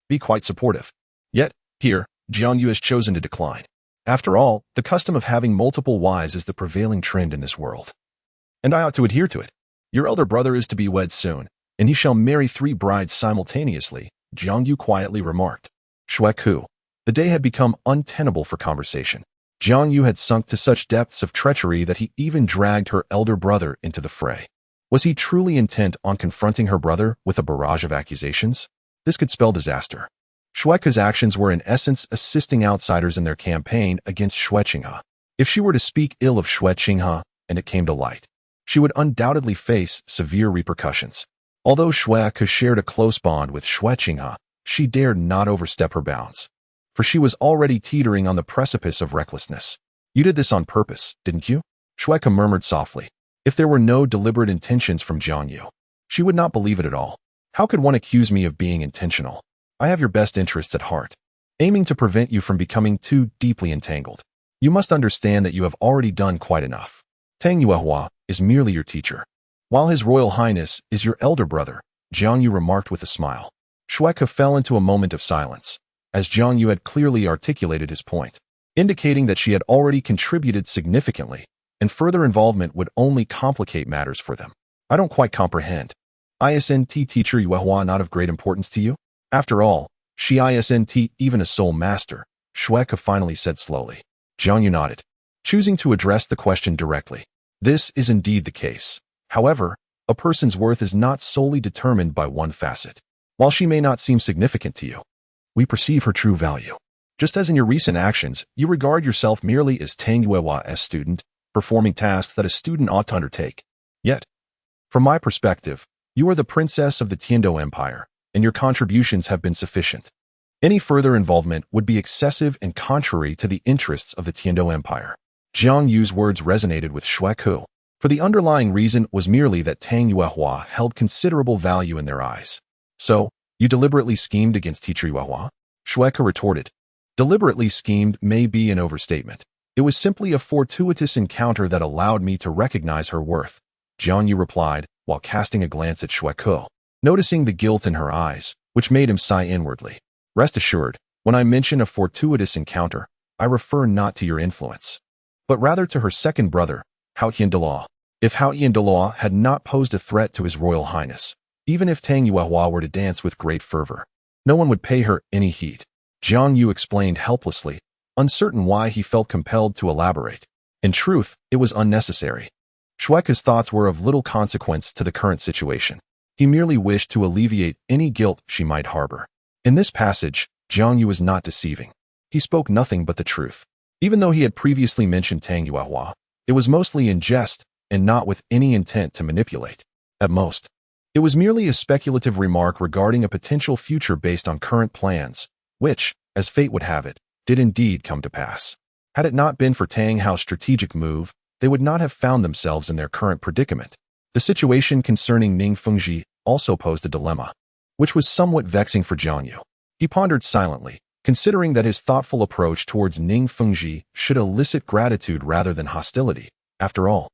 Speaker 1: be quite supportive. Yet, here, Jiang Yu has chosen to decline. After all, the custom of having multiple wives is the prevailing trend in this world, and I ought to adhere to it. Your elder brother is to be wed soon, and he shall marry 3 brides simultaneously, Jiang Yu quietly remarked. Xue Qinghe. The day had become untenable for conversation. Jiang Yu had sunk to such depths of treachery that he even dragged her elder brother into the fray. Was he truly intent on confronting her brother with a barrage of accusations? This could spell disaster. Xue Qinghe's actions were in essence assisting outsiders in their campaign against Xue Qinghe. If she were to speak ill of Xue Qinghe, and it came to light, she would undoubtedly face severe repercussions. Although Xue Qinghe shared a close bond with Xue Qinghe, she dared not overstep her bounds, for she was already teetering on the precipice of recklessness. You did this on purpose, didn't you? Xue Qinghe murmured softly. If there were no deliberate intentions from Jiang Yu, she would not believe it at all. How could one accuse me of being intentional? I have your best interests at heart, aiming to prevent you from becoming too deeply entangled. You must understand that you have already done quite enough. Tang Yuehua is merely your teacher, while His Royal Highness is your elder brother, Jiang Yu remarked with a smile. Xue Qinghe fell into a moment of silence, as Jiang Yu had clearly articulated his point, indicating that she had already contributed significantly, and further involvement would only complicate matters for them. I don't quite comprehend. Isn't teacher Yuehua not of great importance to you? After all, she isn't even a soul master, Xue Qinghe finally said slowly. Jiang Yu nodded, choosing to address the question directly. This is indeed the case. However, A person's worth is not solely determined by one facet. While she may not seem significant to you, we perceive her true value. Just as in your recent actions, you regard yourself merely as Tang Yuehua's student, performing tasks that a student ought to undertake. Yet, from my perspective, you are the princess of the Tiandou Empire, and your contributions have been sufficient. Any further involvement would be excessive and contrary to the interests of the Tiandou Empire. Jiang Yu's words resonated with Xue Qinghe, for the underlying reason was merely that Tang Yuehua held considerable value in their eyes. So, you deliberately schemed against teacher Yuehua? Xue Qinghe retorted. Deliberately schemed may be an overstatement. It was simply a fortuitous encounter that allowed me to recognize her worth, Jiang Yu replied, while casting a glance at Xue Qinghe, noticing the guilt in her eyes, which made him sigh inwardly. Rest assured, when I mention a fortuitous encounter, I refer not to your influence, but rather to her second brother, Hao Tiandou. If Hao Tiandou had not posed a threat to His Royal Highness, even if Tang Yuehua were to dance with great fervor, no one would pay her any heed. Jiang Yu explained helplessly, uncertain why he felt compelled to elaborate. In truth, it was unnecessary. Xue Qinghe's thoughts were of little consequence to the current situation. He merely wished to alleviate any guilt she might harbor. In this passage, Jiang Yu was not deceiving. He spoke nothing but the truth. Even though he had previously mentioned Tang Yuehua, it was mostly in jest and not with any intent to manipulate. At most, it was merely a speculative remark regarding a potential future based on current plans, which, as fate would have it, did indeed come to pass. Had it not been for Tang Hao's strategic move, they would not have found themselves in their current predicament. The situation concerning Ning Fengji also posed a dilemma, which was somewhat vexing for Jiang Yu. He pondered silently, considering that his thoughtful approach towards Ning Fengji should elicit gratitude rather than hostility. After all,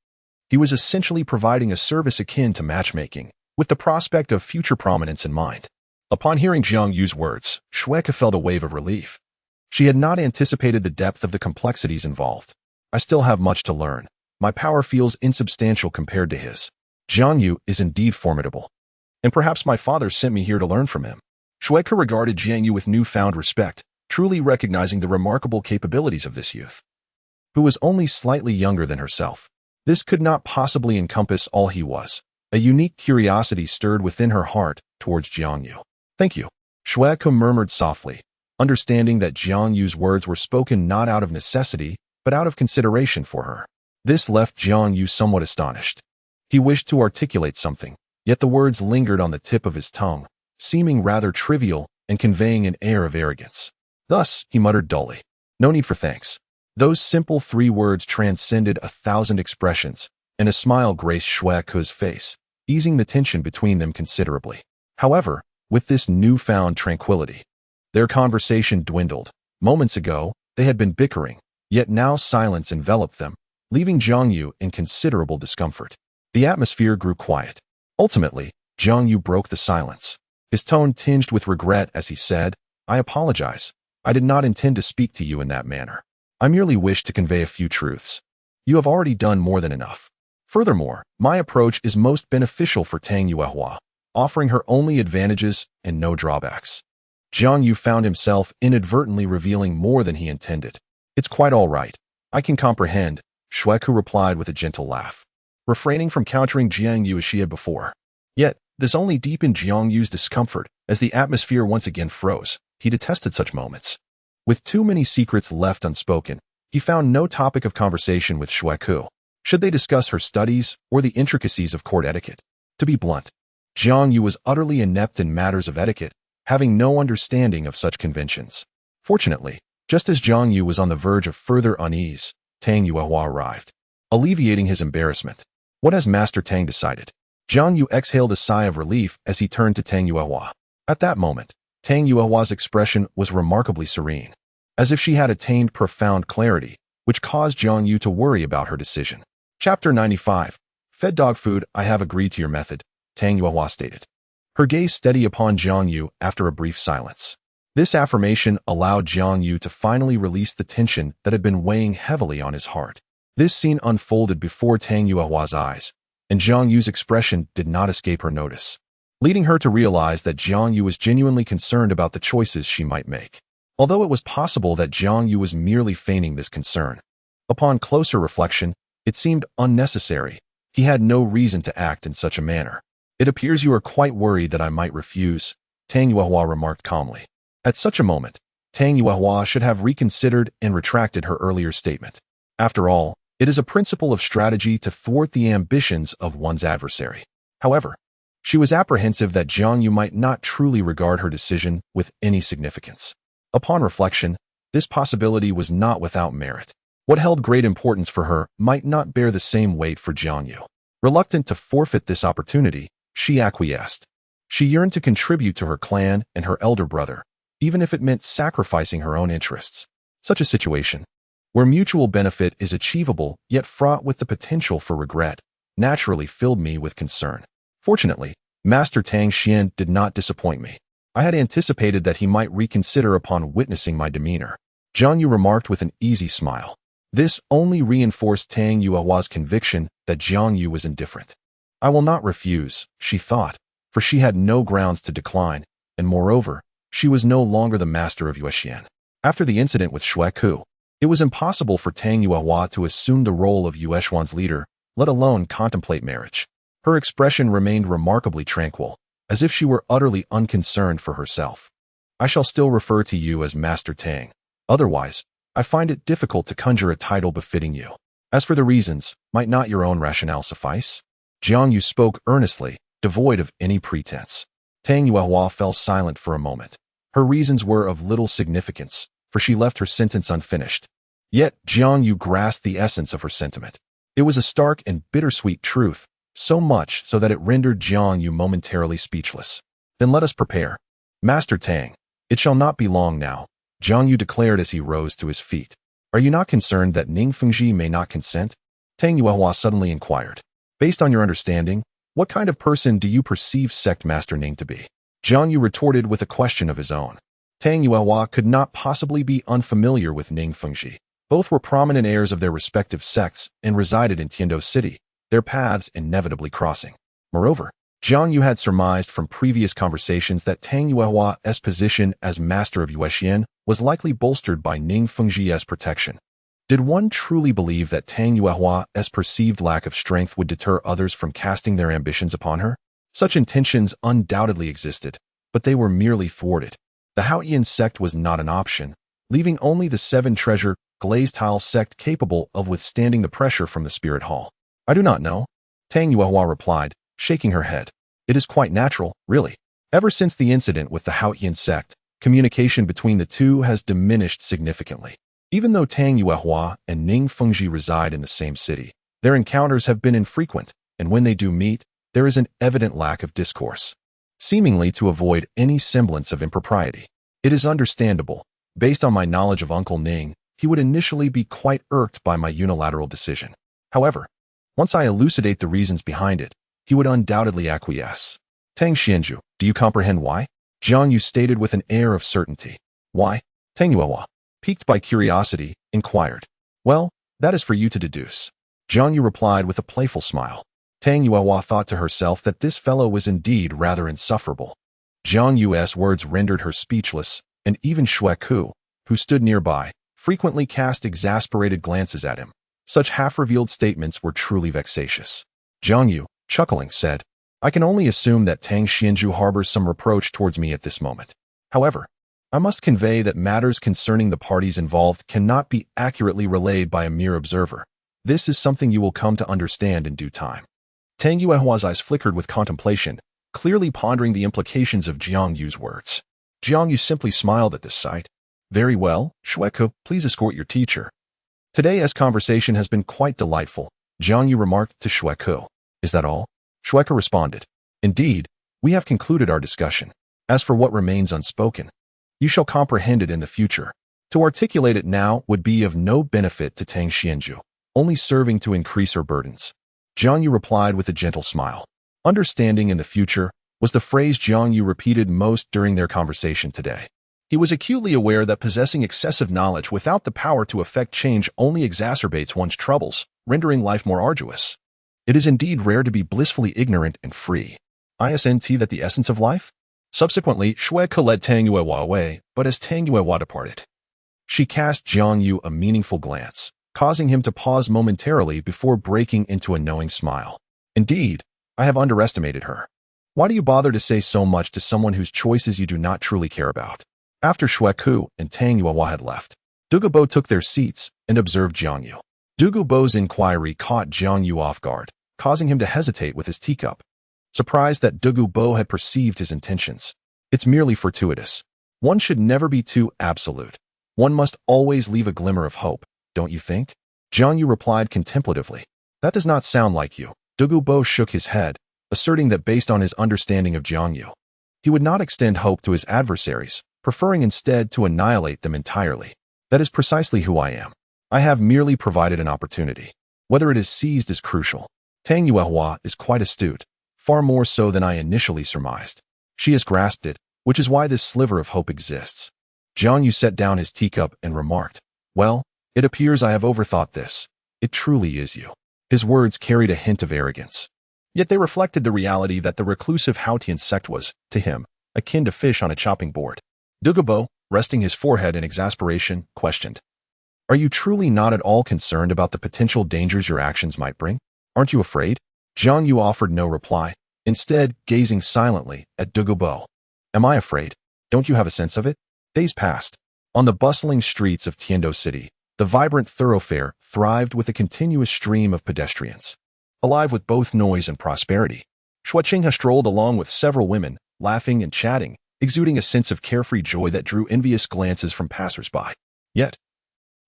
Speaker 1: he was essentially providing a service akin to matchmaking, with the prospect of future prominence in mind. Upon hearing Jiang Yu's words, Xue Qinghe felt a wave of relief. She had not anticipated the depth of the complexities involved. I still have much to learn. My power feels insubstantial compared to his. Jiang Yu is indeed formidable. And perhaps my father sent me here to learn from him. Xue Qinghe regarded Jiang Yu with newfound respect, truly recognizing the remarkable capabilities of this youth, who was only slightly younger than herself. This could not possibly encompass all he was. A unique curiosity stirred within her heart towards Jiang Yu. Thank you, Xue Qinghe murmured softly, understanding that Jiang Yu's words were spoken not out of necessity, but out of consideration for her. This left Jiang Yu somewhat astonished. He wished to articulate something, yet the words lingered on the tip of his tongue, seeming rather trivial and conveying an air of arrogance. Thus, he muttered dully, "No need for thanks." Those simple 3 words transcended 1,000 expressions, and a smile graced Xue Qinghe's face, easing the tension between them considerably. However, with this newfound tranquility, their conversation dwindled. Moments ago, they had been bickering, yet now silence enveloped them, leaving Jiang Yu in considerable discomfort. The atmosphere grew quiet. Ultimately, Jiang Yu broke the silence. His tone tinged with regret as he said, "I apologize. I did not intend to speak to you in that manner. I merely wished to convey a few truths. You have already done more than enough. Furthermore, my approach is most beneficial for Tang Yuehua, offering her only advantages and no drawbacks." Jiang Yu found himself inadvertently revealing more than he intended. "It's quite all right. I can comprehend," Xue Qinghe replied with a gentle laugh, refraining from countering Jiang Yu as she had before. Yet, this only deepened Jiang Yu's discomfort as the atmosphere once again froze. He detested such moments. With too many secrets left unspoken, he found no topic of conversation with Xue Qinghe. Should they discuss her studies or the intricacies of court etiquette? To be blunt, Jiang Yu was utterly inept in matters of etiquette, having no understanding of such conventions. Fortunately, just as Jiang Yu was on the verge of further unease, Tang Yuehua arrived, alleviating his embarrassment. "What has Master Tang decided?" Jiang Yu exhaled a sigh of relief as he turned to Tang Yuehua. At that moment, Tang Yuehua's expression was remarkably serene, as if she had attained profound clarity, which caused Jiang Yu to worry about her decision. Chapter 95. Fed dog food. "I have agreed to your method," Tang Yuehua stated, her gaze steady upon Jiang Yu after a brief silence. This affirmation allowed Jiang Yu to finally release the tension that had been weighing heavily on his heart. This scene unfolded before Tang Yuehua's eyes, and Jiang Yu's expression did not escape her notice, leading her to realize that Jiang Yu was genuinely concerned about the choices she might make. Although it was possible that Jiang Yu was merely feigning this concern, upon closer reflection, it seemed unnecessary, He had no reason to act in such a manner. It appears you are quite worried that I might refuse, Tang Yuehua remarked calmly. At such a moment, Tang Yuehua should have reconsidered and retracted her earlier statement. After all, it is a principle of strategy to thwart the ambitions of one's adversary. However, she was apprehensive that Jiang Yu might not truly regard her decision with any significance. Upon reflection, this possibility was not without merit. What held great importance for her might not bear the same weight for Jiang Yu. Reluctant to forfeit this opportunity, she acquiesced. She yearned to contribute to her clan and her elder brother, even if it meant sacrificing her own interests. Such a situation, where mutual benefit is achievable yet fraught with the potential for regret, naturally filled me with concern. Fortunately, Master Tang Xian did not disappoint me. I had anticipated that he might reconsider upon witnessing my demeanor. Jiang Yu remarked with an easy smile. This only reinforced Tang Yuehua's conviction that Jiang Yu was indifferent. I will not refuse, she thought, for she had no grounds to decline, and moreover, she was no longer the master of Yuexian. After the incident with Xue Qinghe, it was impossible for Tang Yuehua to assume the role of Yueshuan's leader, let alone contemplate marriage. Her expression remained remarkably tranquil, as if she were utterly unconcerned for herself. I shall still refer to you as Master Tang. Otherwise, I find it difficult to conjure a title befitting you. As for the reasons, might not your own rationale suffice? Jiang Yu spoke earnestly, devoid of any pretense. Tang Yuehua fell silent for a moment. Her reasons were of little significance, for she left her sentence unfinished. Yet Jiang Yu grasped the essence of her sentiment. It was a stark and bittersweet truth, so much so that it rendered Jiang Yu momentarily speechless. Then let us prepare. Master Tang, it shall not be long now, Jiang Yu declared as he rose to his feet. Are you not concerned that Ning Fengji may not consent? Tang Yuehua suddenly inquired. Based on your understanding, what kind of person do you perceive sect Master Ning to be? Jiang Yu retorted with a question of his own. Tang Yuehua could not possibly be unfamiliar with Ning Fengji. Both were prominent heirs of their respective sects and resided in Tiandou City, their paths inevitably crossing. Moreover, Jiang Yu had surmised from previous conversations that Tang Yuehua's position as master of Yuexian was likely bolstered by Ning Fengji's protection. Did one truly believe that Tang Yuehua's perceived lack of strength would deter others from casting their ambitions upon her? Such intentions undoubtedly existed, but they were merely thwarted. The Haoyan sect was not an option, leaving only the seven treasure glazed tile sect capable of withstanding the pressure from the spirit hall. I do not know, Tang Yuehua replied, shaking her head. It is quite natural, really. Ever since the incident with the Haoyan sect, communication between the two has diminished significantly. Even though Tang Yuehua and Ning Fengji reside in the same city, their encounters have been infrequent, and when they do meet, there is an evident lack of discourse, seemingly to avoid any semblance of impropriety. It is understandable. Based on my knowledge of Uncle Ning, he would initially be quite irked by my unilateral decision. However, once I elucidate the reasons behind it, he would undoubtedly acquiesce. Tang Xianzhu, do you comprehend why? Jiang Yu stated with an air of certainty. Why? Tang Yuehua, piqued by curiosity, inquired. Well, that is for you to deduce. Jiang Yu replied with a playful smile. Tang Yuehua thought to herself that this fellow was indeed rather insufferable. Jiang Yu's words rendered her speechless, and even Xue Qinghe, who stood nearby, frequently cast exasperated glances at him. Such half-revealed statements were truly vexatious. Jiang Yu, chuckling, said, I can only assume that Tang Xianzhu harbors some reproach towards me at this moment. However, I must convey that matters concerning the parties involved cannot be accurately relayed by a mere observer. This is something you will come to understand in due time. Tang Yuehua's eyes flickered with contemplation, clearly pondering the implications of Jiang Yu's words. Jiang Yu simply smiled at this sight. Very well, Xue Qinghe, please escort your teacher. Today's conversation has been quite delightful, Jiang Yu remarked to Xue Qinghe. Is that all? Xue Qinghe responded. Indeed, we have concluded our discussion. As for what remains unspoken, you shall comprehend it in the future. To articulate it now would be of no benefit to Tang Xianzhu, only serving to increase her burdens. Jiang Yu replied with a gentle smile. Understanding in the future was the phrase Jiang Yu repeated most during their conversation today. He was acutely aware that possessing excessive knowledge without the power to effect change only exacerbates one's troubles, rendering life more arduous. It is indeed rare to be blissfully ignorant and free. Isn't that the essence of life? Subsequently, Xue Qinghe led Tang Yuehua away, but as Tang Yuehua departed, she cast Jiang Yu a meaningful glance, causing him to pause momentarily before breaking into a knowing smile. Indeed, I have underestimated her. Why do you bother to say so much to someone whose choices you do not truly care about? After Xue Qinghe and Tang Yuehua had left, Douluo took their seats and observed Jiang Yu. Douluo's inquiry caught Jiang Yu off guard, causing him to hesitate with his teacup. Surprised that Douluo had perceived his intentions. It's merely fortuitous. One should never be too absolute. One must always leave a glimmer of hope, don't you think? Jiang Yu replied contemplatively. That does not sound like you. Douluo shook his head, asserting that based on his understanding of Jiang Yu, he would not extend hope to his adversaries, preferring instead to annihilate them entirely. That is precisely who I am. I have merely provided an opportunity. Whether it is seized is crucial. Tang Yuehua is quite astute, far more so than I initially surmised. She has grasped it, which is why this sliver of hope exists. Jiang Yu set down his teacup and remarked, Well, it appears I have overthought this. It truly is you. His words carried a hint of arrogance. Yet they reflected the reality that the reclusive Haotian sect was, to him, akin to fish on a chopping board. Douluo, resting his forehead in exasperation, questioned, Are you truly not at all concerned about the potential dangers your actions might bring? Aren't you afraid? Jiang Yu offered no reply, instead gazing silently at Douluo. Am I afraid? Don't you have a sense of it? Days passed. On the bustling streets of Tiandou City, the vibrant thoroughfare thrived with a continuous stream of pedestrians, alive with both noise and prosperity. Xue Qinghe strolled along with several women, laughing and chatting, exuding a sense of carefree joy that drew envious glances from passers-by. Yet,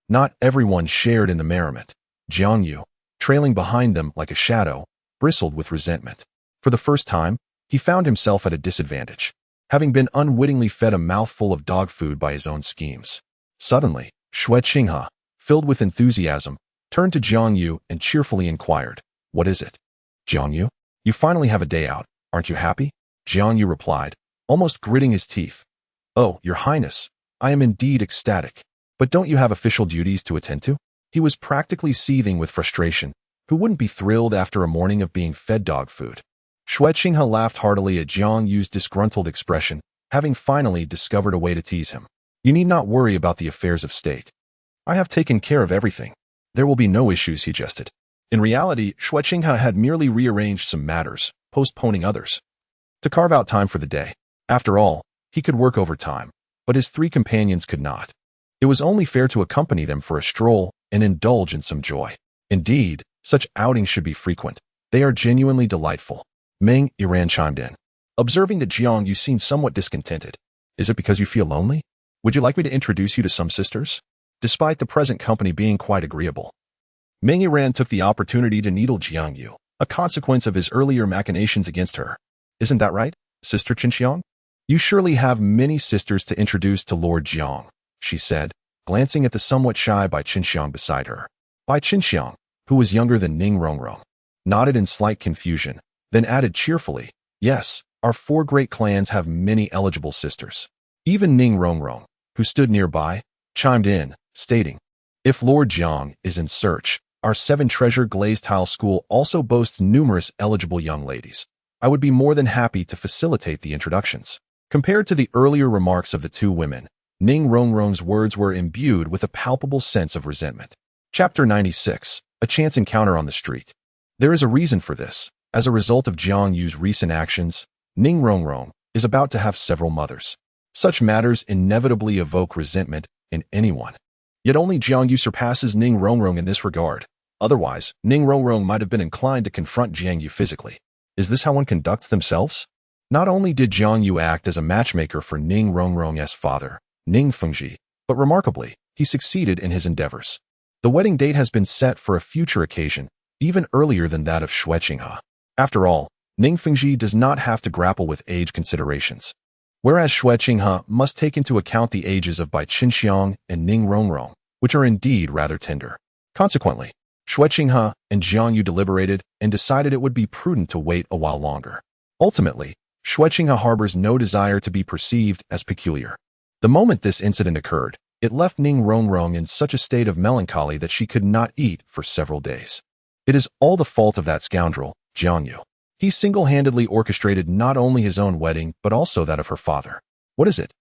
Speaker 1: not everyone shared in the merriment. Jiang Yu, trailing behind them like a shadow, bristled with resentment. For the first time, he found himself at a disadvantage, having been unwittingly fed a mouthful of dog food by his own schemes. Suddenly, Xue Qinghe, filled with enthusiasm, turned to Jiang Yu and cheerfully inquired, What is it? Jiang Yu, you finally have a day out, aren't you happy? Jiang Yu replied, almost gritting his teeth. Oh, Your Highness, I am indeed ecstatic. But don't you have official duties to attend to? He was practically seething with frustration. Who wouldn't be thrilled after a morning of being fed dog food? Xue Qinghe laughed heartily at Jiang Yu's disgruntled expression, having finally discovered a way to tease him. You need not worry about the affairs of state. I have taken care of everything. There will be no issues, he jested. In reality, Xue Qinghe had merely rearranged some matters, postponing others, to carve out time for the day. After all, he could work overtime, but his three companions could not. It was only fair to accompany them for a stroll and indulge in some joy. Indeed, such outings should be frequent. They are genuinely delightful. Meng Yiran chimed in, observing that Jiang Yu seemed somewhat discontented. Is it because you feel lonely? Would you like me to introduce you to some sisters? Despite the present company being quite agreeable, Meng Yiran took the opportunity to needle Jiang Yu, a consequence of his earlier machinations against her. Isn't that right, Sister Qinxiang? You surely have many sisters to introduce to Lord Jiang, she said, glancing at the somewhat shy Bai Qinxiang beside her. Bai Qinxiang, who was younger than Ning Rongrong, nodded in slight confusion, then added cheerfully, Yes, our 4 great clans have many eligible sisters. Even Ning Rongrong, who stood nearby, chimed in, stating, If Lord Jiang is in search, our 7-treasure glazed tile school also boasts numerous eligible young ladies. I would be more than happy to facilitate the introductions. Compared to the earlier remarks of the 2 women, Ning Rongrong's words were imbued with a palpable sense of resentment. Chapter 96, A Chance Encounter on the Street. There is a reason for this. As a result of Jiang Yu's recent actions, Ning Rongrong is about to have several mothers. Such matters inevitably evoke resentment in anyone. Yet only Jiang Yu surpasses Ning Rongrong in this regard. Otherwise, Ning Rongrong might have been inclined to confront Jiang Yu physically. Is this how one conducts themselves? Not only did Jiang Yu act as a matchmaker for Ning Rongrong's father, Ning Fengji, but remarkably, he succeeded in his endeavors. The wedding date has been set for a future occasion, even earlier than that of Xue Qinghe. After all, Ning Fengji does not have to grapple with age considerations, whereas Xue Qinghe must take into account the ages of Bai Qinxiang and Ning Rongrong, which are indeed rather tender. Consequently, Xue Qinghe and Jiang Yu deliberated and decided it would be prudent to wait a while longer. Ultimately, Xue Qinghe harbors no desire to be perceived as peculiar. The moment this incident occurred, it left Ning Rongrong in such a state of melancholy that she could not eat for several days. It is all the fault of that scoundrel, Jiang Yu. He single-handedly orchestrated not only his own wedding, but also that of her father. What is it?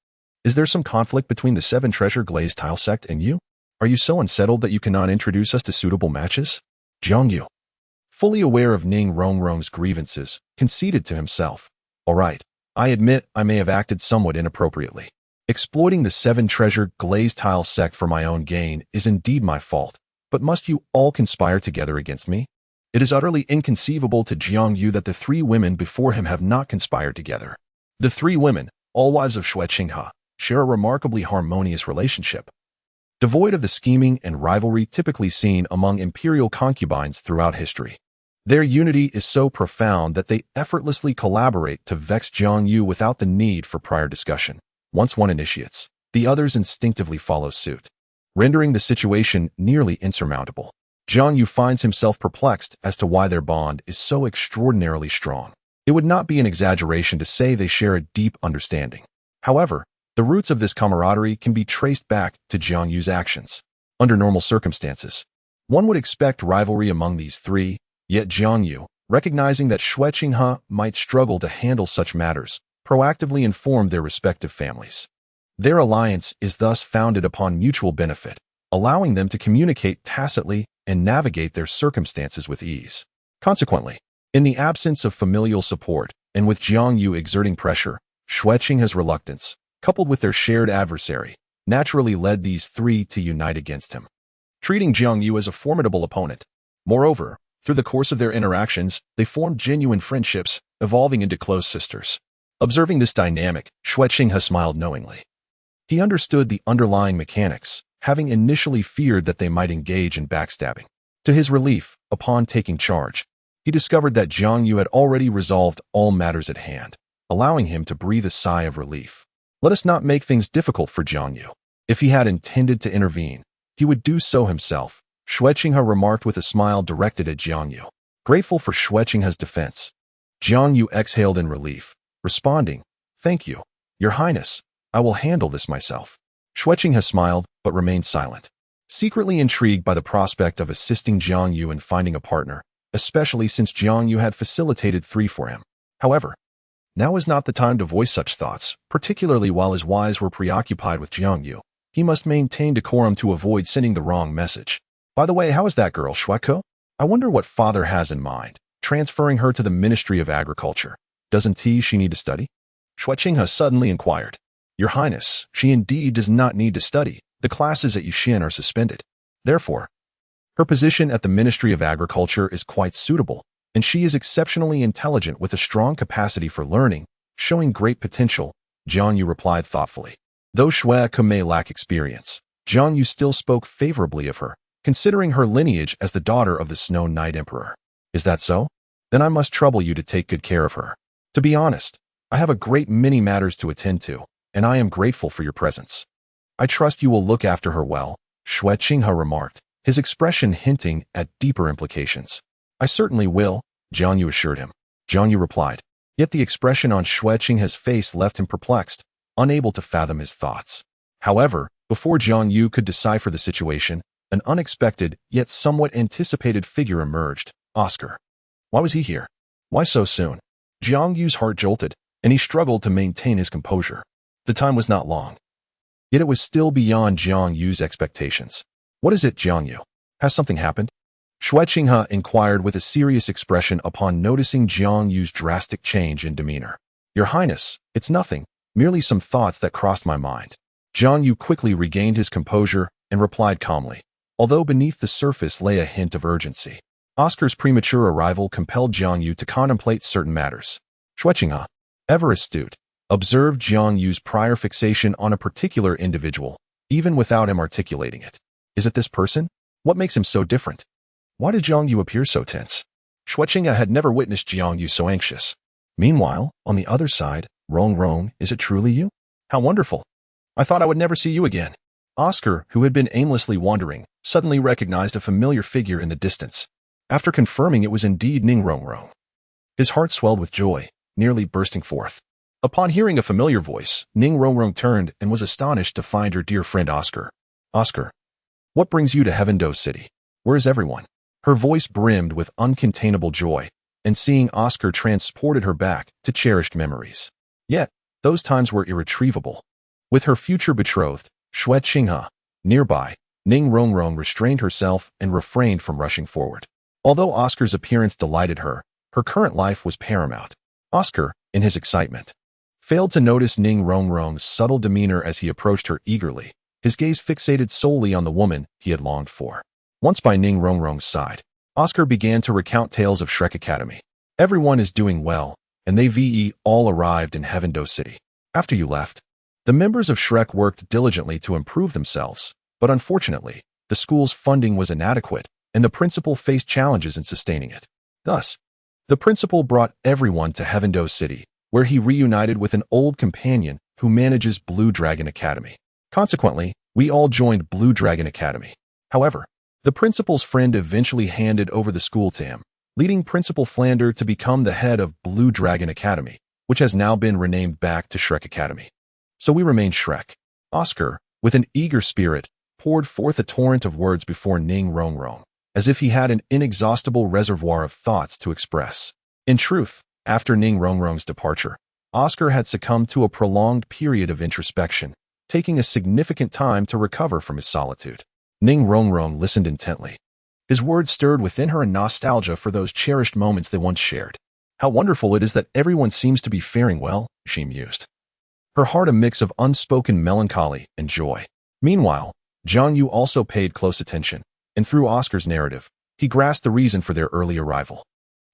Speaker 1: Is there some conflict between the 7-treasure glazed tile sect and you? Are you so unsettled that you cannot introduce us to suitable matches? Jiang Yu. fully aware of Ning Rongrong's grievances, conceded to himself. All right, I admit I may have acted somewhat inappropriately. Exploiting the 7-treasured glazed tile sect for my own gain is indeed my fault, but must you all conspire together against me? It is utterly inconceivable to Jiang Yu that the 3 women before him have not conspired together. The 3 women, all wives of Xue Qinghe, share a remarkably harmonious relationship, devoid of the scheming and rivalry typically seen among imperial concubines throughout history. Their unity is so profound that they effortlessly collaborate to vex Jiang Yu without the need for prior discussion. Once one initiates, the others instinctively follow suit, rendering the situation nearly insurmountable. Jiang Yu finds himself perplexed as to why their bond is so extraordinarily strong. It would not be an exaggeration to say they share a deep understanding. However, the roots of this camaraderie can be traced back to Jiang Yu's actions. Under normal circumstances, one would expect rivalry among these 3, yet Jiang Yu, recognizing that Xue Qinghe might struggle to handle such matters, proactively informed their respective families. Their alliance is thus founded upon mutual benefit, allowing them to communicate tacitly and navigate their circumstances with ease. Consequently, in the absence of familial support, and with Jiang Yu exerting pressure, Xue Qinghe's reluctance, coupled with their shared adversary, naturally led these 3 to unite against him, treating Jiang Yu as a formidable opponent. Moreover, through the course of their interactions, they formed genuine friendships, evolving into close sisters. Observing this dynamic, Xue Qinghe smiled knowingly. He understood the underlying mechanics, having initially feared that they might engage in backstabbing. To his relief, upon taking charge, he discovered that Jiang Yu had already resolved all matters at hand, allowing him to breathe a sigh of relief. Let us not make things difficult for Jiang Yu. If he had intended to intervene, he would do so himself, Xue Qinghe remarked with a smile directed at Jiang Yu. Grateful for Xue Qinghe's defense, Jiang Yu exhaled in relief, responding, "Thank you, Your Highness. I will handle this myself." Xue Qinghe smiled, but remained silent, secretly intrigued by the prospect of assisting Jiang Yu in finding a partner, especially since Jiang Yu had facilitated 3 for him. However, now is not the time to voice such thoughts, particularly while his wives were preoccupied with Jiang Yu. He must maintain decorum to avoid sending the wrong message. By the way, how is that girl, Xue Qinghe? I wonder what father has in mind, transferring her to the Ministry of Agriculture. Doesn't she need to study? Xue Qinghe suddenly inquired. Your Highness, she indeed does not need to study. The classes at Yuxian are suspended. Therefore, her position at the Ministry of Agriculture is quite suitable, and she is exceptionally intelligent with a strong capacity for learning, showing great potential, Jiang Yu replied thoughtfully. Though Xue Qinghe may lack experience, Jiang Yu still spoke favorably of her, considering her lineage as the daughter of the Snow Knight Emperor. Is that so? Then I must trouble you to take good care of her. To be honest, I have a great many matters to attend to, and I am grateful for your presence. I trust you will look after her well, Xue Qinghe remarked, his expression hinting at deeper implications. I certainly will, Jiang Yu assured him. Jiang Yu replied, yet the expression on Xue Qinghe's face left him perplexed, unable to fathom his thoughts. However, before Jiang Yu could decipher the situation, an unexpected yet somewhat anticipated figure emerged, Oscar. Why was he here? Why so soon? Jiang Yu's heart jolted, and he struggled to maintain his composure. The time was not long. Yet it was still beyond Jiang Yu's expectations. What is it, Jiang Yu? Has something happened? Xue Qinghe inquired with a serious expression upon noticing Jiang Yu's drastic change in demeanor. Your Highness, it's nothing, merely some thoughts that crossed my mind. Jiang Yu quickly regained his composure and replied calmly, although beneath the surface lay a hint of urgency. Oscar's premature arrival compelled Jiang Yu to contemplate certain matters. Xue Qinghe, ever astute, observed Jiang Yu's prior fixation on a particular individual, even without him articulating it. Is it this person? What makes him so different? Why did Jiang Yu appear so tense? Xue Qinghe had never witnessed Jiang Yu so anxious. Meanwhile, on the other side, Rong, is it truly you? How wonderful. I thought I would never see you again. Oscar, who had been aimlessly wandering, suddenly recognized a familiar figure in the distance. After confirming it was indeed Ning Rongrong, his heart swelled with joy, nearly bursting forth. Upon hearing a familiar voice, Ning Rongrong turned and was astonished to find her dear friend Oscar. Oscar, what brings you to Heavendo City? Where is everyone? Her voice brimmed with uncontainable joy, and seeing Oscar transported her back to cherished memories. Yet, those times were irretrievable. With her future betrothed, Xue Qinghe, nearby, Ning Rongrong restrained herself and refrained from rushing forward. Although Oscar's appearance delighted her, her current life was paramount. Oscar, in his excitement, failed to notice Ning Rongrong's subtle demeanor as he approached her eagerly, his gaze fixated solely on the woman he had longed for. Once by Ning Rongrong's side, Oscar began to recount tales of Shrek Academy. Everyone is doing well, and they all arrived in Heavendo City. After you left, the members of Shrek worked diligently to improve themselves, but unfortunately, the school's funding was inadequate, and the principal faced challenges in sustaining it. Thus, the principal brought everyone to Heavendo City, where he reunited with an old companion who manages Blue Dragon Academy. Consequently, we all joined Blue Dragon Academy. However, the principal's friend eventually handed over the school to him, leading Principal Flander to become the head of Blue Dragon Academy, which has now been renamed back to Shrek Academy. So we remained Shrek. Oscar, with an eager spirit, poured forth a torrent of words before Ning Rongrong, as if he had an inexhaustible reservoir of thoughts to express. In truth, after Ning Rongrong's departure, Oscar had succumbed to a prolonged period of introspection, taking a significant time to recover from his solitude. Ning Rongrong listened intently. His words stirred within her a nostalgia for those cherished moments they once shared. How wonderful it is that everyone seems to be faring well, she mused, her heart a mix of unspoken melancholy and joy. Meanwhile, Jiang Yu also paid close attention, and through Oscar's narrative, he grasped the reason for their early arrival.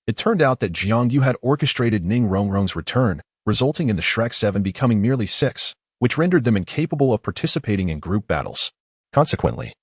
Speaker 1: It turned out that Jiang Yu had orchestrated Ning Rongrong's return, resulting in the Shrek 7 becoming merely 6, which rendered them incapable of participating in group battles. Consequently,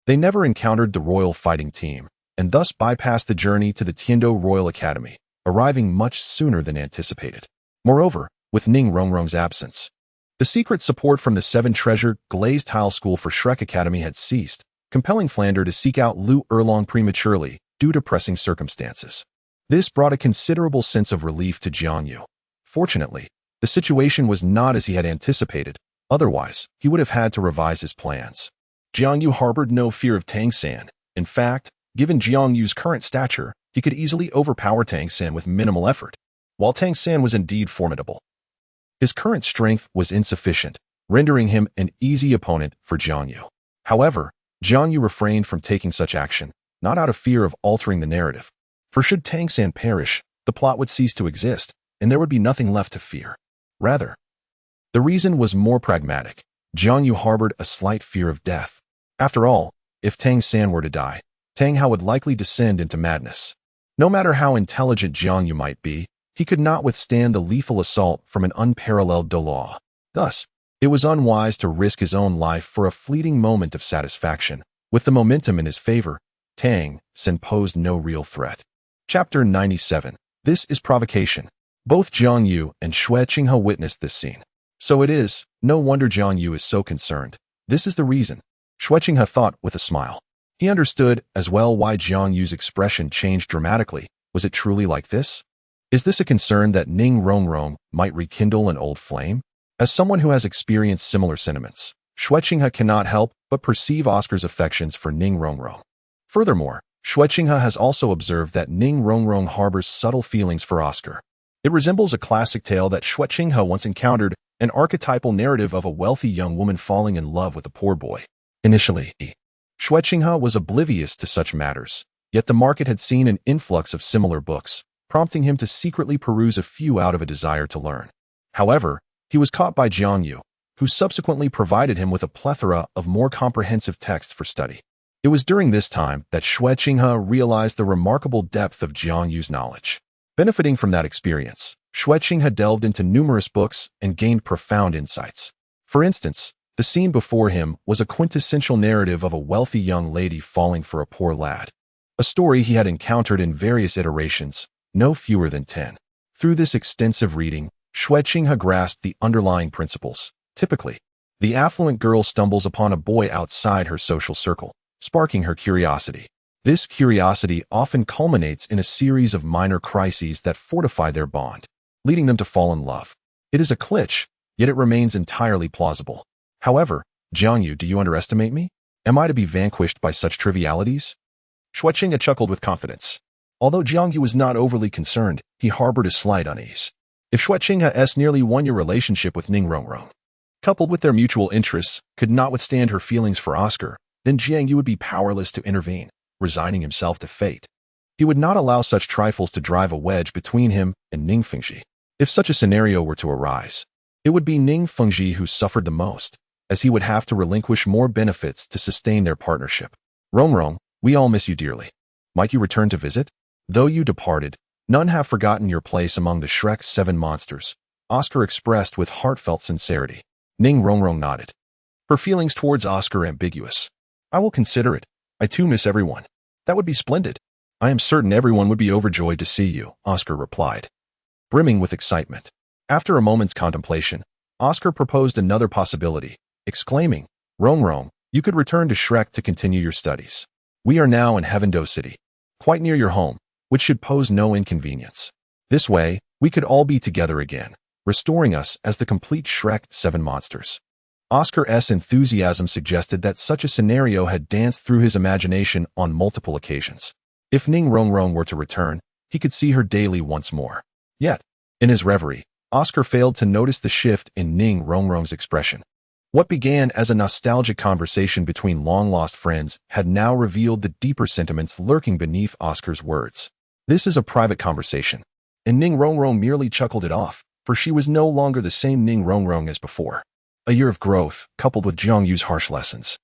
Speaker 1: they never encountered the royal fighting team, and thus bypassed the journey to the Tiandou Royal Academy, arriving much sooner than anticipated. Moreover, with Ning Rongrong's absence, the secret support from the 7 treasured glazed tile school for Shrek Academy had ceased, compelling Flander to seek out Lu Erlong prematurely due to pressing circumstances. This brought a considerable sense of relief to Jiang Yu. Fortunately, the situation was not as he had anticipated, otherwise, he would have had to revise his plans. Jiang Yu harbored no fear of Tang San. In fact, given Jiang Yu's current stature, he could easily overpower Tang San with minimal effort. While Tang San was indeed formidable, his current strength was insufficient, rendering him an easy opponent for Jiang Yu. However, Jiang Yu refrained from taking such action, not out of fear of altering the narrative. For should Tang San perish, the plot would cease to exist, and there would be nothing left to fear. Rather, the reason was more pragmatic. Jiang Yu harbored a slight fear of death. After all, if Tang San were to die, Tang Hao would likely descend into madness. No matter how intelligent Jiang Yu might be, he could not withstand the lethal assault from an unparalleled Douluo. Thus, it was unwise to risk his own life for a fleeting moment of satisfaction. With the momentum in his favor, Tang San posed no real threat. Chapter 97. This is provocation. Both Jiang Yu and Xue Qinghe witnessed this scene. So it is, no wonder Jiang Yu is so concerned. This is the reason, Xue Qinghe thought with a smile. He understood as well why Jiang Yu's expression changed dramatically. Was it truly like this? Is this a concern that Ning Rongrong might rekindle an old flame? As someone who has experienced similar sentiments, Xue Qinghe cannot help but perceive Oscar's affections for Ning Rongrong. Furthermore, Xue Qinghe has also observed that Ning Rongrong harbors subtle feelings for Oscar. It resembles a classic tale that Xue Qinghe once encountered, an archetypal narrative of a wealthy young woman falling in love with a poor boy. Initially, Xue Qinghe was oblivious to such matters, yet the market had seen an influx of similar books, prompting him to secretly peruse a few out of a desire to learn. However, he was caught by Jiang Yu, who subsequently provided him with a plethora of more comprehensive texts for study. It was during this time that Xue Qinghe realized the remarkable depth of Jiang Yu's knowledge. Benefiting from that experience, Xue Qinghe delved into numerous books and gained profound insights. For instance, the scene before him was a quintessential narrative of a wealthy young lady falling for a poor lad. A story he had encountered in various iterations, no fewer than 10. Through this extensive reading, Xue Qinghe grasped the underlying principles. Typically, the affluent girl stumbles upon a boy outside her social circle, sparking her curiosity. This curiosity often culminates in a series of minor crises that fortify their bond, leading them to fall in love. It is a cliché, yet it remains entirely plausible. However, Jiang Yu, do you underestimate me? Am I to be vanquished by such trivialities? Xue Qinghe chuckled with confidence. Although Jiang Yu was not overly concerned, he harbored a slight unease. If Xue Qinghe's nearly one-year relationship with Ning Rongrong, coupled with their mutual interests, could not withstand her feelings for Oscar, then Jiang Yu would be powerless to intervene, resigning himself to fate. He would not allow such trifles to drive a wedge between him and Ning Fengji. If such a scenario were to arise, it would be Ning Fengji who suffered the most, as he would have to relinquish more benefits to sustain their partnership. Rongrong, we all miss you dearly. Might you return to visit? Though you departed, none have forgotten your place among the Shrek's 7 monsters, Oscar expressed with heartfelt sincerity. Ning Rongrong nodded. Her feelings towards Oscar ambiguous. I will consider it. I too miss everyone. That would be splendid. I am certain everyone would be overjoyed to see you, Oscar replied, brimming with excitement. After a moment's contemplation, Oscar proposed another possibility, exclaiming, Rongrong, you could return to Shrek to continue your studies. We are now in Heavendo City, quite near your home, which should pose no inconvenience. This way, we could all be together again, restoring us as the complete Shrek 7 monsters. Oscar's enthusiasm suggested that such a scenario had danced through his imagination on multiple occasions. If Ning Rongrong were to return, he could see her daily once more. Yet, in his reverie, Oscar failed to notice the shift in Ning Rongrong's expression. What began as a nostalgic conversation between long-lost friends had now revealed the deeper sentiments lurking beneath Oscar's words. This is a private conversation. And Ning Rongrong merely chuckled it off, for she was no longer the same Ning Rongrong as before. A year of growth, coupled with Jiang Yu's harsh lessons,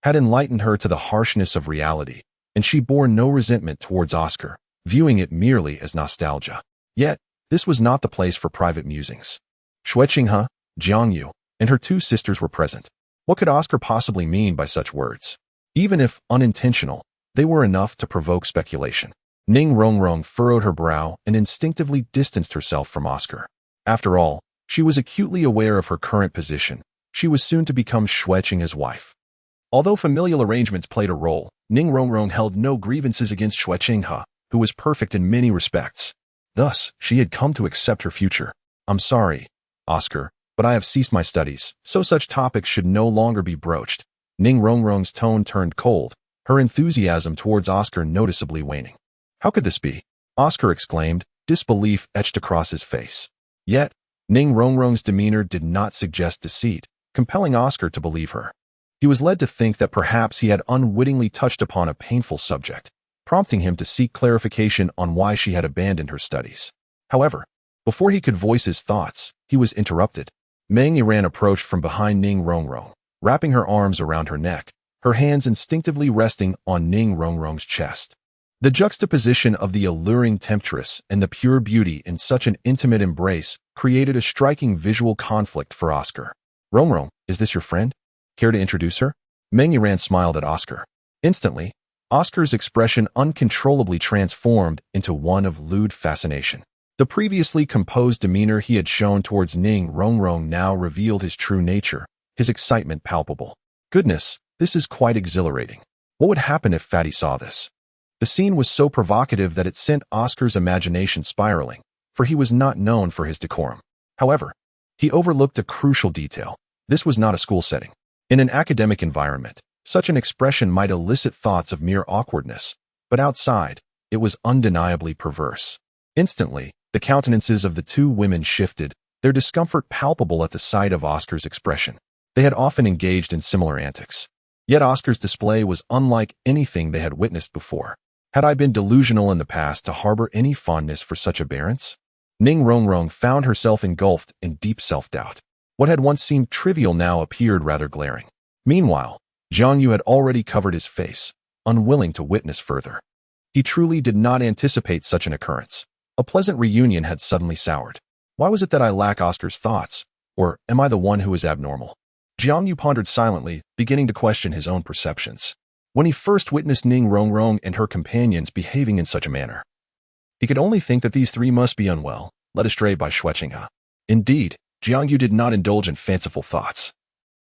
Speaker 1: had enlightened her to the harshness of reality, and she bore no resentment towards Oscar, viewing it merely as nostalgia. Yet, this was not the place for private musings. Xue Qinghe, Jiang Yu, and her 2 sisters were present. What could Oscar possibly mean by such words? Even if unintentional, they were enough to provoke speculation. Ning Rongrong furrowed her brow and instinctively distanced herself from Oscar. After all, she was acutely aware of her current position. She was soon to become Xue Qinghe's wife. Although familial arrangements played a role, Ning Rongrong held no grievances against Xue Qinghe, who was perfect in many respects. Thus, she had come to accept her future. I'm sorry, Oscar, but I have ceased my studies, so such topics should no longer be broached. Ning Rongrong's tone turned cold, her enthusiasm towards Oscar noticeably waning. How could this be? Oscar exclaimed, disbelief etched across his face. Yet, Ning Rongrong's demeanor did not suggest deceit, compelling Oscar to believe her. He was led to think that perhaps he had unwittingly touched upon a painful subject, prompting him to seek clarification on why she had abandoned her studies. However, before he could voice his thoughts, he was interrupted. Meng Yiran approached from behind Ning Rongrong, wrapping her arms around her neck, her hands instinctively resting on Ning Rongrong's chest. The juxtaposition of the alluring temptress and the pure beauty in such an intimate embrace created a striking visual conflict for Oscar. Rongrong, is this your friend? Care to introduce her? Meng Yiran smiled at Oscar. Instantly, Oscar's expression uncontrollably transformed into one of lewd fascination. The previously composed demeanor he had shown towards Ning Rongrong now revealed his true nature, his excitement palpable. Goodness, this is quite exhilarating. What would happen if Fatty saw this? The scene was so provocative that it sent Oscar's imagination spiraling, for he was not known for his decorum. However, he overlooked a crucial detail. This was not a school setting. In an academic environment, such an expression might elicit thoughts of mere awkwardness, but outside, it was undeniably perverse. Instantly, the countenances of the 2 women shifted, their discomfort palpable at the sight of Oscar's expression. They had often engaged in similar antics. Yet Oscar's display was unlike anything they had witnessed before. Had I been delusional in the past to harbor any fondness for such aberrance? Ning Rongrong found herself engulfed in deep self-doubt. What had once seemed trivial now appeared rather glaring. Meanwhile, Jiang Yu had already covered his face, unwilling to witness further. He truly did not anticipate such an occurrence. A pleasant reunion had suddenly soured. Why was it that I lack Oscar's thoughts? Or am I the one who is abnormal? Jiang Yu pondered silently, beginning to question his own perceptions. When he first witnessed Ning Rongrong and her companions behaving in such a manner, he could only think that these 3 must be unwell, led astray by Xue Qinghe. Indeed, Jiang Yu did not indulge in fanciful thoughts.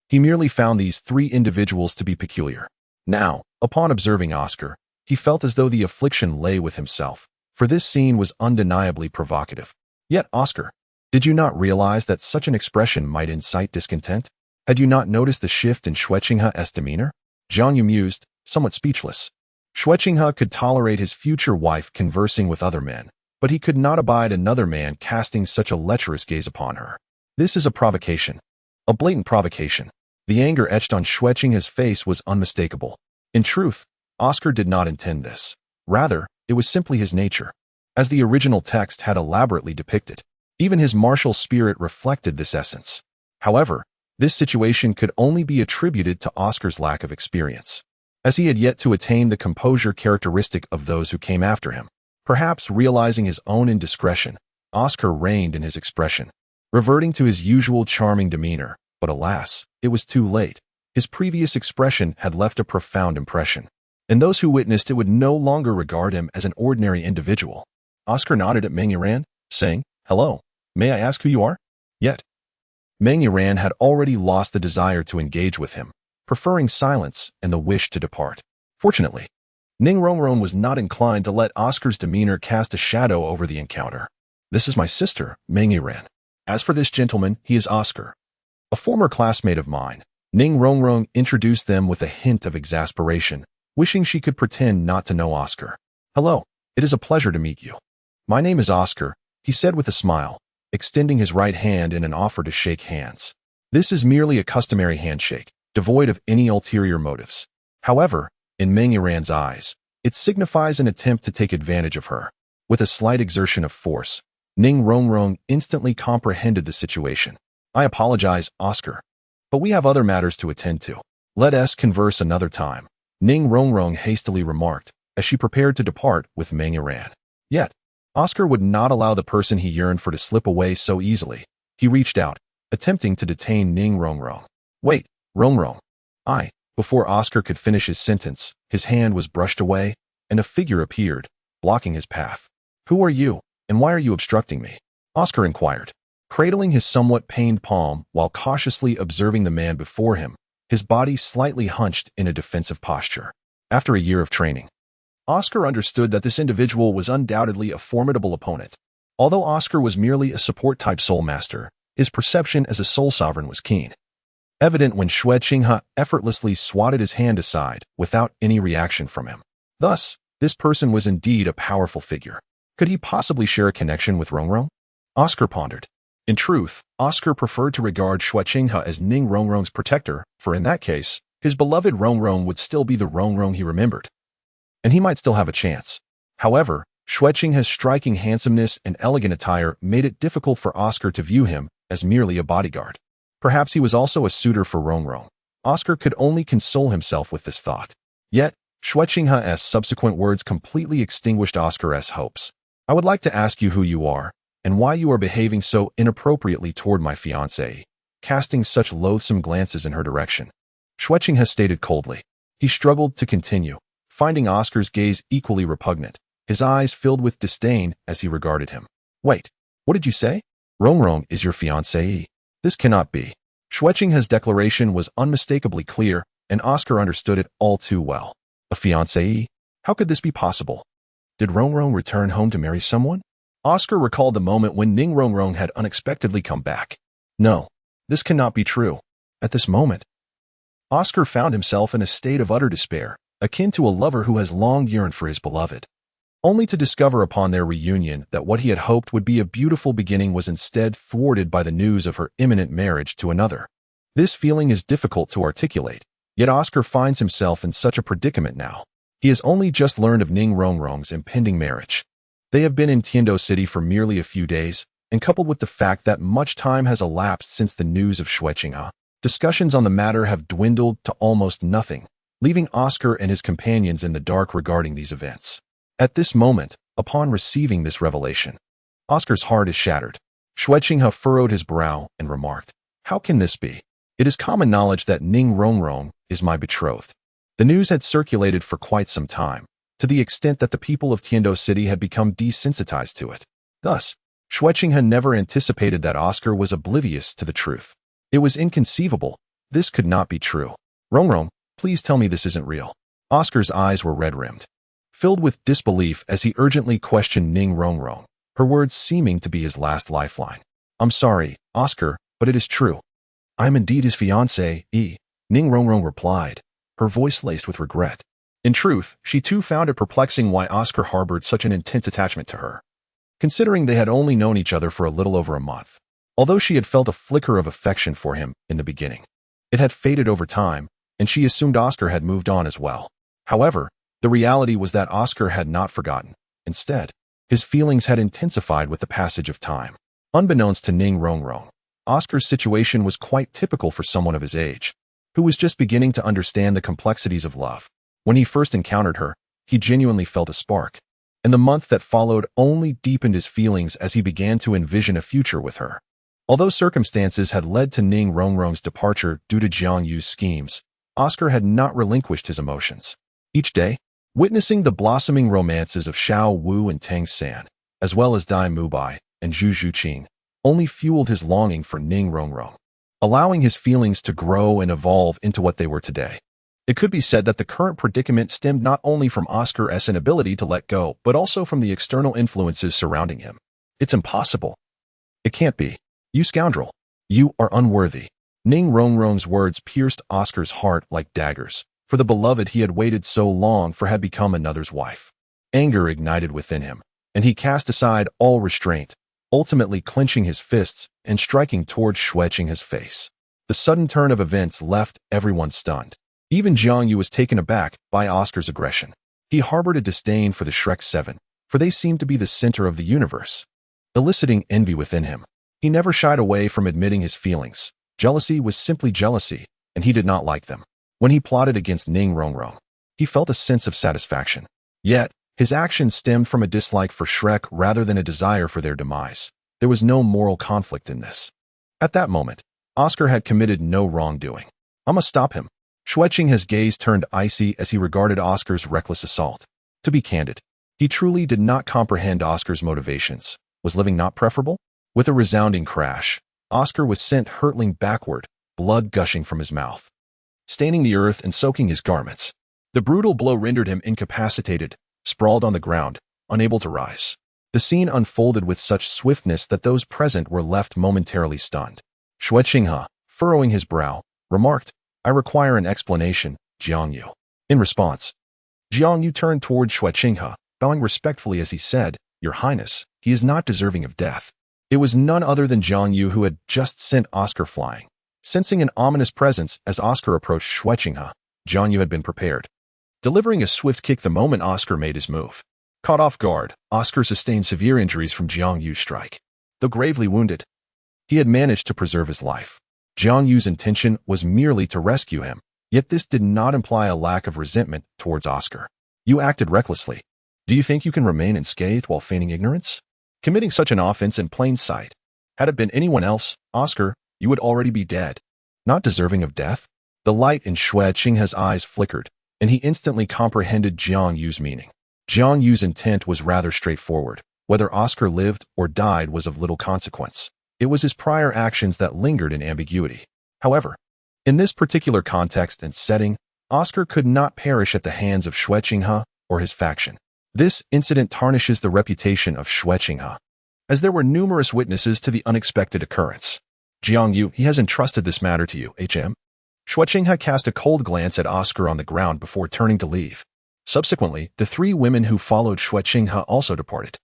Speaker 1: He merely found these 3 individuals to be peculiar. Now, upon observing Oscar, he felt as though the affliction lay with himself, for this scene was undeniably provocative. Yet, Oscar, did you not realize that such an expression might incite discontent? Had you not noticed the shift in Xue Qinghe's demeanor? Jiang Yu mused, somewhat speechless. Xue Qinghe could tolerate his future wife conversing with other men, but he could not abide another man casting such a lecherous gaze upon her. This is a provocation. A blatant provocation. The anger etched on Xue Qinghe's face was unmistakable. In truth, Oscar did not intend this. Rather, it was simply his nature, as the original text had elaborately depicted. Even his martial spirit reflected this essence. However, this situation could only be attributed to Oscar's lack of experience, as he had yet to attain the composure characteristic of those who came after him. Perhaps realizing his own indiscretion, Oscar reined in his expression, reverting to his usual charming demeanor. But alas, it was too late. His previous expression had left a profound impression, and those who witnessed it would no longer regard him as an ordinary individual. Oscar nodded at Meng Yiran, saying, "Hello, may I ask who you are?" Yet, Meng Yiran had already lost the desire to engage with him, preferring silence and the wish to depart. Fortunately, Ning Rongrong was not inclined to let Oscar's demeanor cast a shadow over the encounter. "This is my sister, Meng Yiran. As for this gentleman, he is Oscar, a former classmate of mine." Ning Rongrong introduced them with a hint of exasperation, wishing she could pretend not to know Oscar. "Hello, it is a pleasure to meet you. My name is Oscar," he said with a smile, extending his right hand in an offer to shake hands. This is merely a customary handshake, devoid of any ulterior motives. However, in Meng Yiran's eyes, it signifies an attempt to take advantage of her. With a slight exertion of force, Ning Rongrong instantly comprehended the situation. "I apologize, Oscar, but we have other matters to attend to. Let us converse another time," Ning Rongrong hastily remarked, as she prepared to depart with Meng Yiran. Yet, Oscar would not allow the person he yearned for to slip away so easily. He reached out, attempting to detain Ning Rongrong. "Wait, Rongrong." Before Oscar could finish his sentence, his hand was brushed away, and a figure appeared, blocking his path. "Who are you, and why are you obstructing me?" Oscar inquired, cradling his somewhat pained palm while cautiously observing the man before him, his body slightly hunched in a defensive posture. After a year of training, Oscar understood that this individual was undoubtedly a formidable opponent. Although Oscar was merely a support-type soul master, his perception as a soul sovereign was keen, evident when Xue Qinghe effortlessly swatted his hand aside without any reaction from him. Thus, this person was indeed a powerful figure. Could he possibly share a connection with Rongrong? Oscar pondered. In truth, Oscar preferred to regard Xue Qinghe as Ning Rongrong's protector, for in that case, his beloved Rongrong would still be the Rongrong he remembered, and he might still have a chance. However, Xue Qinghe's striking handsomeness and elegant attire made it difficult for Oscar to view him as merely a bodyguard. Perhaps he was also a suitor for Rongrong. Oscar could only console himself with this thought. Yet, Xue Qinghe's subsequent words completely extinguished Oscar's hopes. "I would like to ask you who you are, and why you are behaving so inappropriately toward my fiancée," casting such loathsome glances in her direction. Xue Qinghe stated coldly. He struggled to continue, finding Oscar's gaze equally repugnant, his eyes filled with disdain as he regarded him. "Wait, what did you say? Rongrong is your fiancée? This cannot be." Xue Qinghe's declaration was unmistakably clear, and Oscar understood it all too well. A fiancée? How could this be possible? Did Rongrong return home to marry someone? Oscar recalled the moment when Ning Rongrong had unexpectedly come back. No, this cannot be true. At this moment, Oscar found himself in a state of utter despair, akin to a lover who has long yearned for his beloved, only to discover upon their reunion that what he had hoped would be a beautiful beginning was instead thwarted by the news of her imminent marriage to another. This feeling is difficult to articulate, yet Oscar finds himself in such a predicament now. He has only just learned of Ning Rongrong's impending marriage. They have been in Tiandou City for merely a few days, and coupled with the fact that much time has elapsed since the news of Xue Qinghe, discussions on the matter have dwindled to almost nothing, leaving Oscar and his companions in the dark regarding these events. At this moment, upon receiving this revelation, Oscar's heart is shattered. Xue Qinghe furrowed his brow and remarked, "How can this be? It is common knowledge that Ning Rongrong is my betrothed." The news had circulated for quite some time, to the extent that the people of Tiandou City had become desensitized to it. Thus, Xue Qinghe never anticipated that Oscar was oblivious to the truth. It was inconceivable. This could not be true. "Rongrong, please tell me this isn't real." Oscar's eyes were red-rimmed, filled with disbelief as he urgently questioned Ning Rongrong, her words seeming to be his last lifeline. "I'm sorry, Oscar, but it is true. I am indeed his fiancée, Ning Rongrong replied, her voice laced with regret. In truth, she too found it perplexing why Oscar harbored such an intense attachment to her, considering they had only known each other for a little over a month. Although she had felt a flicker of affection for him in the beginning, it had faded over time, and she assumed Oscar had moved on as well. However, The reality was that Oscar had not forgotten. Instead, his feelings had intensified with the passage of time. Unbeknownst to Ning Rongrong, Oscar's situation was quite typical for someone of his age, who was just beginning to understand the complexities of love. When he first encountered her, he genuinely felt a spark, and the month that followed only deepened his feelings as he began to envision a future with her. Although circumstances had led to Ning Rongrong's departure due to Jiang Yu's schemes, Oscar had not relinquished his emotions. Each day, witnessing the blossoming romances of Xiao Wu and Tang San, as well as Dai Mubai and Zhu Zhuqing, only fueled his longing for Ning Rongrong, allowing his feelings to grow and evolve into what they were today. It could be said that the current predicament stemmed not only from Oscar's inability to let go, but also from the external influences surrounding him. It's impossible. It can't be. You scoundrel. You are unworthy. Ning Rongrong's words pierced Oscar's heart like daggers, for the beloved he had waited so long for had become another's wife. Anger ignited within him, and he cast aside all restraint, ultimately clenching his fists and striking towards Xue Qinghe's face. The sudden turn of events left everyone stunned. Even Jiang Yu was taken aback by Oscar's aggression. He harbored a disdain for the Shrek 7, for they seemed to be the center of the universe, eliciting envy within him. He never shied away from admitting his feelings. Jealousy was simply jealousy, and he did not like them. When he plotted against Ning Rongrong, he felt a sense of satisfaction. Yet, his actions stemmed from a dislike for Shrek rather than a desire for their demise. There was no moral conflict in this. At that moment, Oscar had committed no wrongdoing. I must stop him. Xue Qinghe's gaze turned icy as he regarded Oscar's reckless assault. To be candid, he truly did not comprehend Oscar's motivations. Was living not preferable? With a resounding crash, Oscar was sent hurtling backward, blood gushing from his mouth, staining the earth and soaking his garments. The brutal blow rendered him incapacitated, sprawled on the ground, unable to rise. The scene unfolded with such swiftness that those present were left momentarily stunned. Xue Qinghe, furrowing his brow, remarked, I require an explanation, Jiang Yu. In response, Jiang Yu turned toward Xue Qinghe, bowing respectfully as he said, Your Highness, he is not deserving of death. It was none other than Jiang Yu who had just sent Oscar flying. Sensing an ominous presence as Oscar approached Xue Qinghe, Jiang Yu had been prepared, delivering a swift kick the moment Oscar made his move. Caught off guard, Oscar sustained severe injuries from Jiang Yu's strike. Though gravely wounded, he had managed to preserve his life. Jiang Yu's intention was merely to rescue him, yet this did not imply a lack of resentment towards Oscar. You acted recklessly. Do you think you can remain unscathed while feigning ignorance? Committing such an offense in plain sight. Had it been anyone else, Oscar, you would already be dead. Not deserving of death? The light in Xue Qinghe's eyes flickered, and he instantly comprehended Jiang Yu's meaning. Jiang Yu's intent was rather straightforward. Whether Oscar lived or died was of little consequence. It was his prior actions that lingered in ambiguity. However, in this particular context and setting, Oscar could not perish at the hands of Xue Qinghe or his faction. This incident tarnishes the reputation of Xue Qinghe, as there were numerous witnesses to the unexpected occurrence. Jiang Yu, he has entrusted this matter to you, HM. Xue Qinghe cast a cold glance at Oscar on the ground before turning to leave. Subsequently, the three women who followed Xue Qinghe also departed,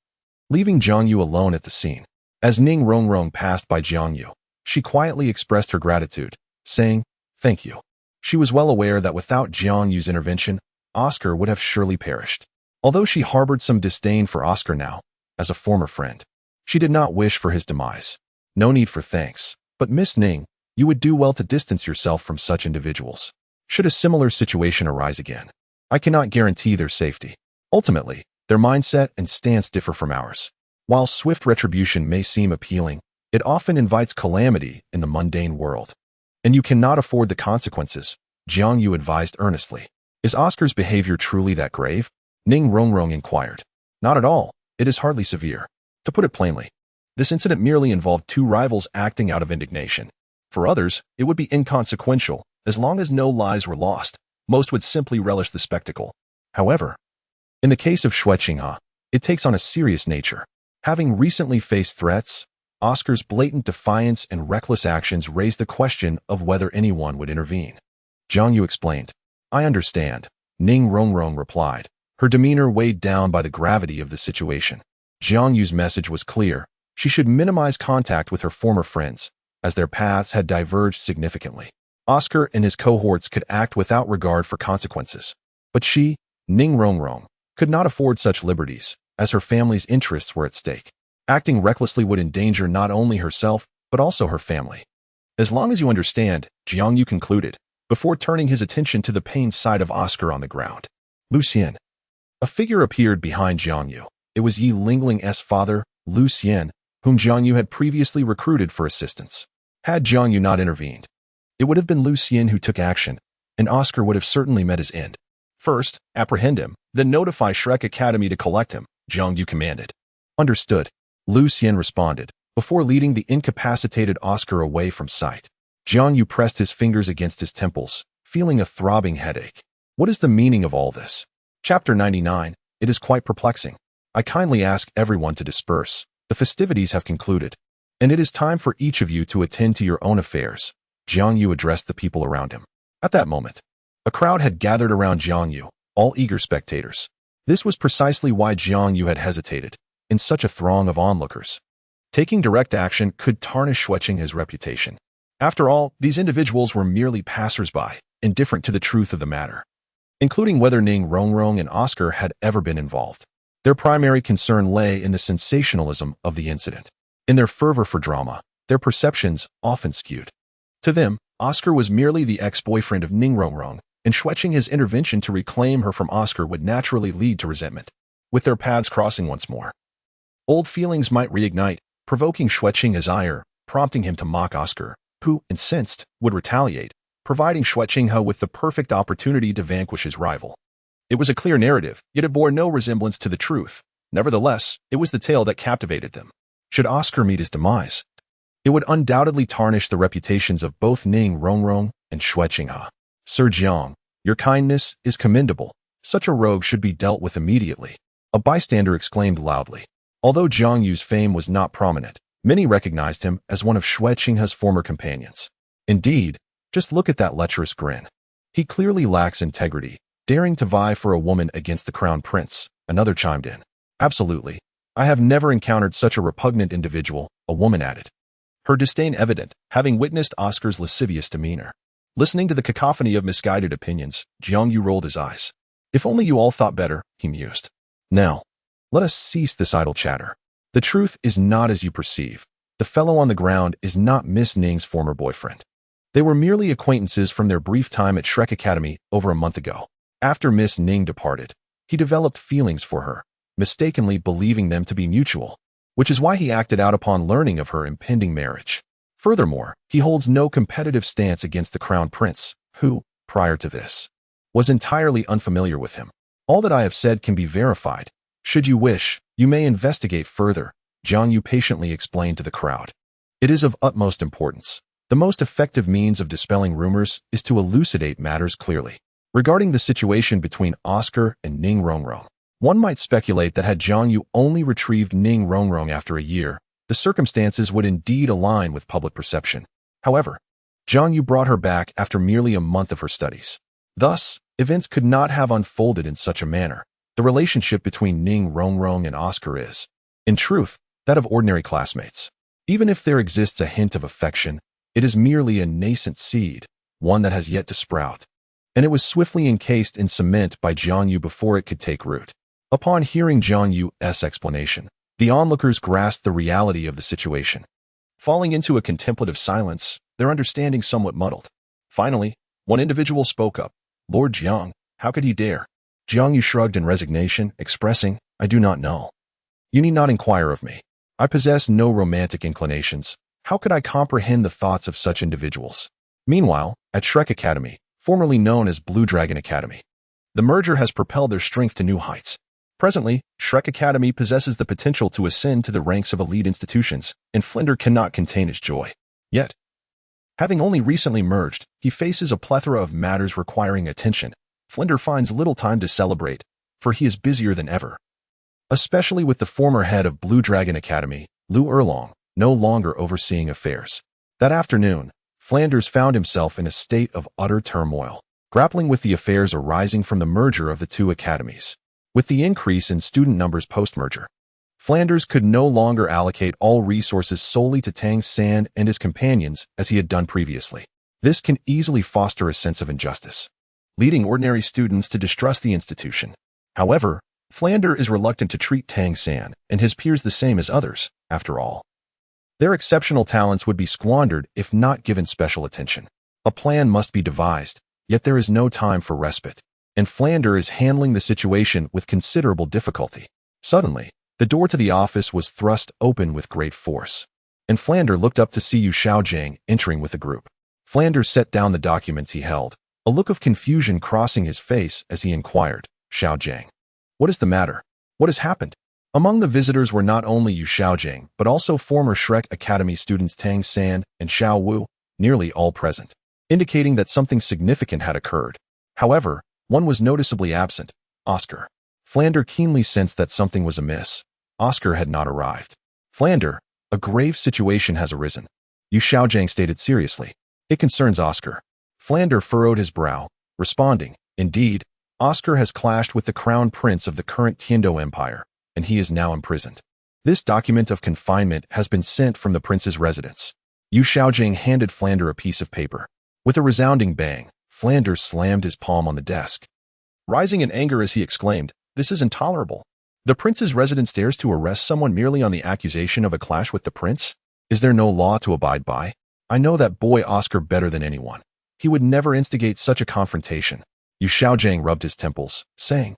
Speaker 1: leaving Jiang Yu alone at the scene. As Ning Rongrong passed by Jiang Yu, she quietly expressed her gratitude, saying, Thank you. She was well aware that without Jiang Yu's intervention, Oscar would have surely perished. Although she harbored some disdain for Oscar now, as a former friend, she did not wish for his demise. No need for thanks, but Miss Ning, you would do well to distance yourself from such individuals. Should a similar situation arise again, I cannot guarantee their safety. Ultimately, their mindset and stance differ from ours. While swift retribution may seem appealing, it often invites calamity in the mundane world. And you cannot afford the consequences, Jiang Yu advised earnestly. Is Oscar's behavior truly that grave? Ning Rongrong inquired. Not at all. It is hardly severe. To put it plainly, this incident merely involved two rivals acting out of indignation. For others, it would be inconsequential. As long as no lives were lost, most would simply relish the spectacle. However, in the case of Xue Qinghe, it takes on a serious nature. Having recently faced threats, Oscar's blatant defiance and reckless actions raised the question of whether anyone would intervene. Jiang Yu explained. I understand, Ning Rongrong replied, her demeanor weighed down by the gravity of the situation. Jiang Yu's message was clear. She should minimize contact with her former friends, as their paths had diverged significantly. Oscar and his cohorts could act without regard for consequences. But she, Ning Rongrong could not afford such liberties, as her family's interests were at stake. Acting recklessly would endanger not only herself, but also her family. As long as you understand, Jiang Yu concluded, before turning his attention to the pained sight of Oscar on the ground. Lu Xian. A figure appeared behind Jiang Yu. It was Yi Lingling's father, Lu Xian, whom Jiang Yu had previously recruited for assistance. Had Jiang Yu not intervened, it would have been Lu Xian who took action, and Oscar would have certainly met his end. First, apprehend him, then notify Xue Academy to collect him, Jiang Yu commanded. Understood. Lu Xian responded, before leading the incapacitated Oscar away from sight. Jiang Yu pressed his fingers against his temples, feeling a throbbing headache. What is the meaning of all this? Chapter 99. It is quite perplexing. I kindly ask everyone to disperse. The festivities have concluded, and it is time for each of you to attend to your own affairs. Jiang Yu addressed the people around him. At that moment, a crowd had gathered around Jiang Yu, all eager spectators. This was precisely why Jiang Yu had hesitated, in such a throng of onlookers. Taking direct action could tarnish Xue Qinghe's reputation. After all, these individuals were merely passers-by, indifferent to the truth of the matter, including whether Ning Rongrong and Oscar had ever been involved. Their primary concern lay in the sensationalism of the incident. In their fervor for drama, their perceptions often skewed. To them, Oscar was merely the ex-boyfriend of Ning Rongrong, and Xue Qinghe's intervention to reclaim her from Oscar would naturally lead to resentment. With their paths crossing once more, old feelings might reignite, provoking Xue Qinghe's ire, prompting him to mock Oscar, who, incensed, would retaliate, providing Xue Qinghe with the perfect opportunity to vanquish his rival. It was a clear narrative, yet it bore no resemblance to the truth. Nevertheless, it was the tale that captivated them. Should Oscar meet his demise, it would undoubtedly tarnish the reputations of both Ning Rongrong and Xue Qinghe. Sir Jiang, your kindness is commendable. Such a rogue should be dealt with immediately. A bystander exclaimed loudly. Although Jiang Yu's fame was not prominent, many recognized him as one of Xue Qinghe's former companions. Indeed, just look at that lecherous grin. He clearly lacks integrity, daring to vie for a woman against the crown prince. Another chimed in. Absolutely. I have never encountered such a repugnant individual, a woman added. Her disdain evident, having witnessed Oscar's lascivious demeanor. Listening to the cacophony of misguided opinions, Jiang Yu rolled his eyes. If only you all thought better, he mused. Now, let us cease this idle chatter. The truth is not as you perceive. The fellow on the ground is not Miss Ning's former boyfriend. They were merely acquaintances from their brief time at Xue Academy over a month ago. After Miss Ning departed, he developed feelings for her, mistakenly believing them to be mutual, which is why he acted out upon learning of her impending marriage. Furthermore, he holds no competitive stance against the crown prince, who, prior to this, was entirely unfamiliar with him. All that I have said can be verified. Should you wish, you may investigate further, Jiang Yu patiently explained to the crowd. It is of utmost importance. The most effective means of dispelling rumors is to elucidate matters clearly. Regarding the situation between Oscar and Ning Rongrong, one might speculate that had Jiang Yu only retrieved Ning Rongrong after a year, the circumstances would indeed align with public perception. However, Jiang Yu brought her back after merely a month of her studies. Thus, events could not have unfolded in such a manner. The relationship between Ning Rongrong and Oscar is, in truth, that of ordinary classmates. Even if there exists a hint of affection, it is merely a nascent seed, one that has yet to sprout, and it was swiftly encased in cement by Jiang Yu before it could take root. Upon hearing Jiang Yu's explanation, the onlookers grasped the reality of the situation. Falling into a contemplative silence, their understanding somewhat muddled. Finally, one individual spoke up. Lord Jiang, how could he dare? Jiang Yu shrugged in resignation, expressing, I do not know. You need not inquire of me. I possess no romantic inclinations. How could I comprehend the thoughts of such individuals? Meanwhile, at Xue Academy, formerly known as Blue Dragon Academy, the merger has propelled their strength to new heights. Presently, Xue Academy possesses the potential to ascend to the ranks of elite institutions, and Flinder cannot contain his joy. Yet, having only recently merged, he faces a plethora of matters requiring attention. Flinder finds little time to celebrate, for he is busier than ever. Especially with the former head of Blue Dragon Academy, Lu Erlong, no longer overseeing affairs. That afternoon, Flanders found himself in a state of utter turmoil, grappling with the affairs arising from the merger of the two academies. With the increase in student numbers post-merger, Flanders could no longer allocate all resources solely to Tang San and his companions as he had done previously. This can easily foster a sense of injustice. leading ordinary students to distrust the institution. However, Flander is reluctant to treat Tang San and his peers the same as others, after all. Their exceptional talents would be squandered if not given special attention. A plan must be devised, yet there is no time for respite, and Flander is handling the situation with considerable difficulty. Suddenly, the door to the office was thrust open with great force, and Flander looked up to see Yu Xiaojing entering with the group. Flander set down the documents he held, a look of confusion crossing his face as he inquired, "Xiaojing, what is the matter? What has happened?" Among the visitors were not only Yu Xiaojing, but also former Shrek Academy students Tang San and Xiao Wu, nearly all present, indicating that something significant had occurred. However, one was noticeably absent, Oscar. Flander keenly sensed that something was amiss. Oscar had not arrived. "Flander, a grave situation has arisen," Yu Xiaojing stated seriously. "It concerns Oscar." Flander furrowed his brow, responding, "Indeed, Oscar has clashed with the crown prince of the current Tiandou Empire, and he is now imprisoned. This document of confinement has been sent from the prince's residence." Yu Xiaojing handed Flander a piece of paper. With a resounding bang, Flander slammed his palm on the desk. Rising in anger as he exclaimed, "This is intolerable. The prince's residence dares to arrest someone merely on the accusation of a clash with the prince? Is there no law to abide by? I know that boy Oscar better than anyone. He would never instigate such a confrontation." Yu Xiaojing rubbed his temples, saying,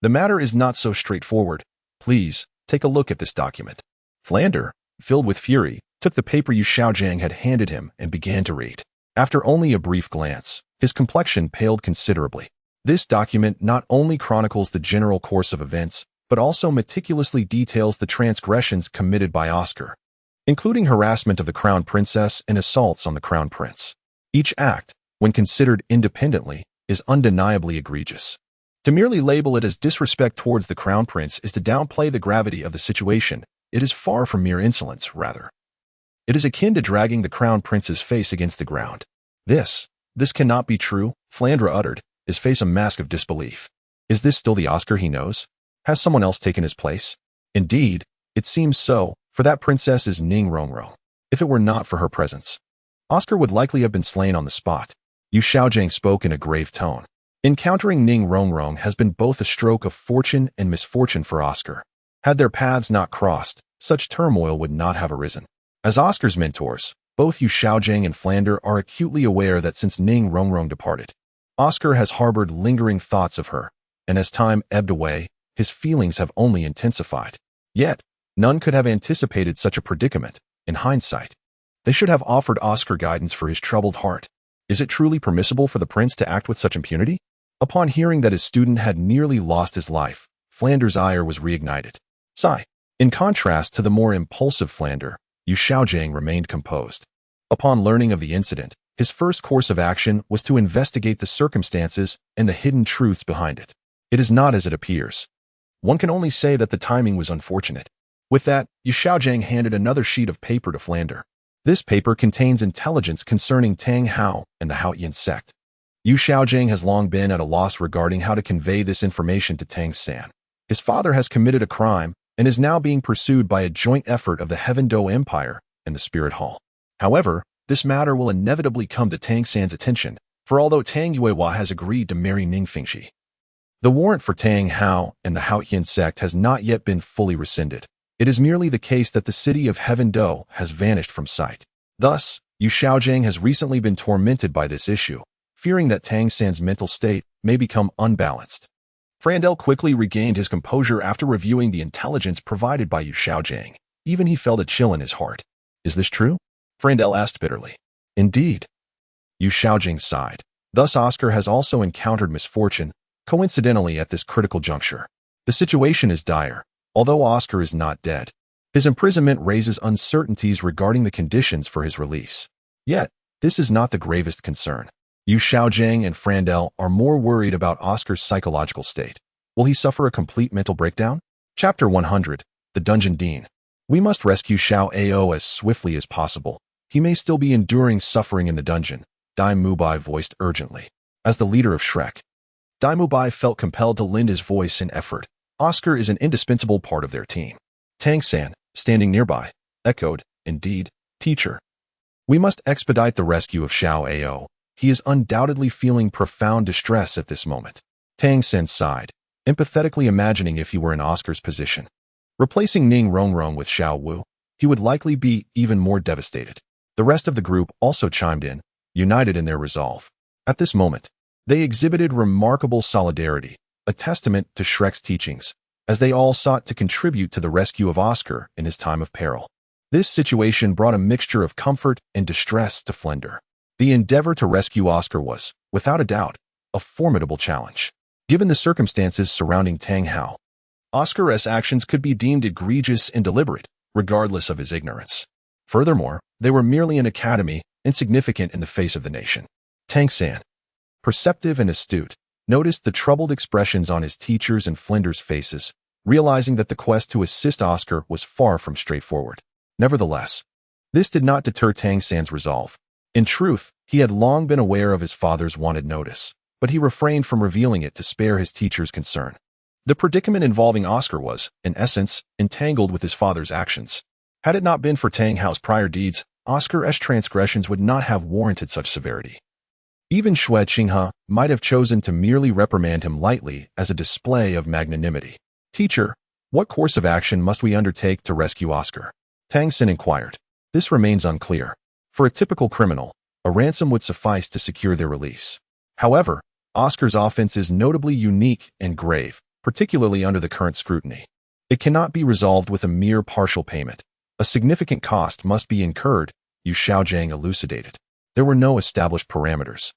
Speaker 1: "The matter is not so straightforward. Please, take a look at this document." Flander, filled with fury, took the paper Yu Xiaojing had handed him and began to read. After only a brief glance, his complexion paled considerably. This document not only chronicles the general course of events, but also meticulously details the transgressions committed by Oscar, including harassment of the crown princess and assaults on the crown prince. Each act, when considered independently, is undeniably egregious. To merely label it as disrespect towards the crown prince is to downplay the gravity of the situation. It is far from mere insolence, rather. It is akin to dragging the crown prince's face against the ground. This cannot be true," Flander uttered, his face a mask of disbelief. "Is this still the Oscar he knows? Has someone else taken his place?" "Indeed, it seems so, for that princess is Ning Rongrong. If it were not for her presence, Oscar would likely have been slain on the spot." Yu Xiaojing spoke in a grave tone. Encountering Ning Rongrong has been both a stroke of fortune and misfortune for Oscar. Had their paths not crossed, such turmoil would not have arisen. As Oscar's mentors, both Yu Xiaojing and Flander are acutely aware that since Ning Rongrong departed, Oscar has harbored lingering thoughts of her, and as time ebbed away, his feelings have only intensified. Yet, none could have anticipated such a predicament. In hindsight, they should have offered Oscar guidance for his troubled heart. Is it truly permissible for the prince to act with such impunity? Upon hearing that his student had nearly lost his life, Flander's ire was reignited. Sigh. In contrast to the more impulsive Flander, Yu Xiaojing remained composed. Upon learning of the incident, his first course of action was to investigate the circumstances and the hidden truths behind it. It is not as it appears. One can only say that the timing was unfortunate. With that, Yu Xiaojing handed another sheet of paper to Flander. This paper contains intelligence concerning Tang Hao and the Haotian sect. Yu Xiaojing has long been at a loss regarding how to convey this information to Tang San. His father has committed a crime and is now being pursued by a joint effort of the Tiandou Empire and the Spirit Hall. However, this matter will inevitably come to Tang San's attention, for although Tang Yuehua has agreed to marry Ning Fingxi, the warrant for Tang Hao and the Haotian sect has not yet been fully rescinded. It is merely the case that the city of Tiandou has vanished from sight. Thus, Yu Xiaojing has recently been tormented by this issue, fearing that Tang San's mental state may become unbalanced. Frandel quickly regained his composure after reviewing the intelligence provided by Yu Xiaojing. Even he felt a chill in his heart. "Is this true?" Frandel asked bitterly. "Indeed." Yu Xiaojing sighed. Thus Oscar has also encountered misfortune, coincidentally at this critical juncture. The situation is dire. Although Oscar is not dead, his imprisonment raises uncertainties regarding the conditions for his release. Yet, this is not the gravest concern. Yu Xiaojing and Frandel are more worried about Oscar's psychological state. Will he suffer a complete mental breakdown? Chapter 100, The Dungeon Dean. We must rescue Xiao Ao as swiftly as possible. He may still be enduring suffering in the dungeon, Dai Mubai voiced urgently. As the leader of Shrek, Dai Mubai felt compelled to lend his voice in effort. Oscar is an indispensable part of their team. Tang San, standing nearby, echoed, "Indeed, teacher. We must expedite the rescue of Xiao Ao. he is undoubtedly feeling profound distress at this moment. Tang Sen sighed, empathetically imagining if he were in Oscar's position. Replacing Ning Rongrong with Xiao Wu, he would likely be even more devastated. The rest of the group also chimed in, united in their resolve. At this moment, they exhibited remarkable solidarity, a testament to Shrek's teachings, as they all sought to contribute to the rescue of Oscar in his time of peril. This situation brought a mixture of comfort and distress to Flender. The endeavor to rescue Oscar was, without a doubt, a formidable challenge. Given the circumstances surrounding Tang Hao, Oscar's actions could be deemed egregious and deliberate, regardless of his ignorance. Furthermore, they were merely an academy, insignificant in the face of the nation. Tang San, perceptive and astute, noticed the troubled expressions on his teachers' and Flender's faces, realizing that the quest to assist Oscar was far from straightforward. Nevertheless, this did not deter Tang San's resolve. In truth, he had long been aware of his father's wanted notice, but he refrained from revealing it to spare his teacher's concern. The predicament involving Oscar was, in essence, entangled with his father's actions. Had it not been for Tang Hao's prior deeds, Oscar's transgressions would not have warranted such severity. Even Xue Qinghe might have chosen to merely reprimand him lightly as a display of magnanimity. "Teacher, what course of action must we undertake to rescue Oscar?" Tang Sen inquired. "This remains unclear. For a typical criminal, a ransom would suffice to secure their release. However, Oscar's offense is notably unique and grave, particularly under the current scrutiny. It cannot be resolved with a mere partial payment. A significant cost must be incurred," Yu Xiaojiang elucidated. There were no established parameters,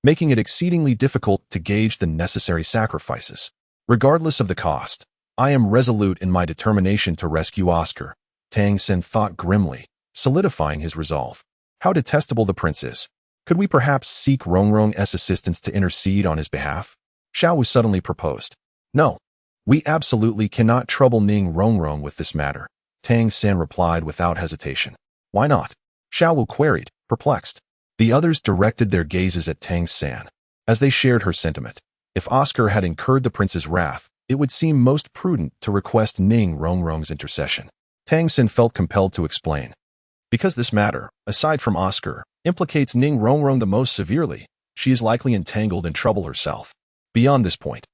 Speaker 1: making it exceedingly difficult to gauge the necessary sacrifices. "Regardless of the cost, I am resolute in my determination to rescue Oscar," Tang Sen thought grimly, solidifying his resolve. How detestable the prince is. Could we perhaps seek Rongrong's assistance to intercede on his behalf? Xiao Wu suddenly proposed. "No, we absolutely cannot trouble Ning Rongrong with this matter," Tang Sen replied without hesitation. "Why not?" Xiao Wu queried, perplexed. The others directed their gazes at Tang San, as they shared her sentiment. If Oscar had incurred the prince's wrath, it would seem most prudent to request Ning Rongrong's intercession. Tang Sen felt compelled to explain. "Because this matter, aside from Oscar, implicates Ning Rongrong the most severely, she is likely entangled in trouble herself. Beyond this point,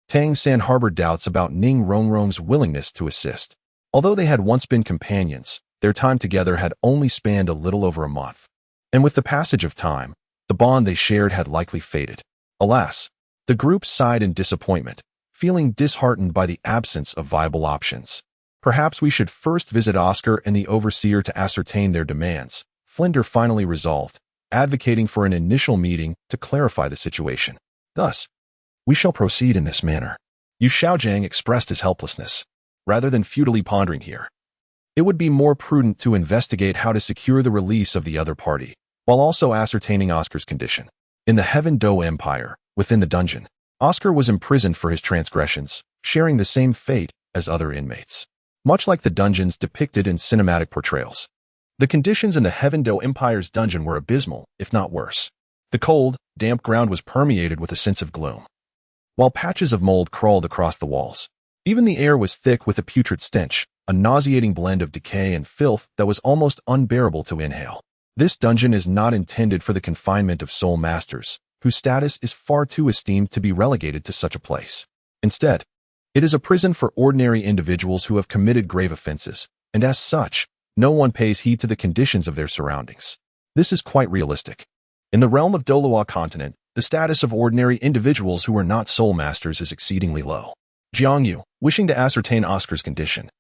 Speaker 1: Tang San harbored doubts about Ning Rongrong's willingness to assist. Although they had once been companions, their time together had only spanned a little over a month. And with the passage of time, the bond they shared had likely faded. Alas, the group sighed in disappointment, feeling disheartened by the absence of viable options. "Perhaps we should first visit Oscar and the overseer to ascertain their demands," Flender finally resolved, advocating for an initial meeting to clarify the situation. "Thus, we shall proceed in this manner." Yu Xiaojiang expressed his helplessness. Rather than futilely pondering here, it would be more prudent to investigate how to secure the release of the other party, while also ascertaining Oscar's condition. In the Tiandou Empire, within the dungeon, Oscar was imprisoned for his transgressions, sharing the same fate as other inmates. Much like the dungeons depicted in cinematic portrayals, the conditions in the Tiandou Empire's dungeon were abysmal, if not worse. The cold, damp ground was permeated with a sense of gloom, while patches of mold crawled across the walls. Even the air was thick with a putrid stench, a nauseating blend of decay and filth that was almost unbearable to inhale. This dungeon is not intended for the confinement of soul masters, whose status is far too esteemed to be relegated to such a place. Instead, it is a prison for ordinary individuals who have committed grave offenses, and as such, no one pays heed to the conditions of their surroundings. This is quite realistic. In the realm of Douluo Continent, the status of ordinary individuals who are not soul masters is exceedingly low. Jiang Yu, wishing to ascertain Oscar's condition,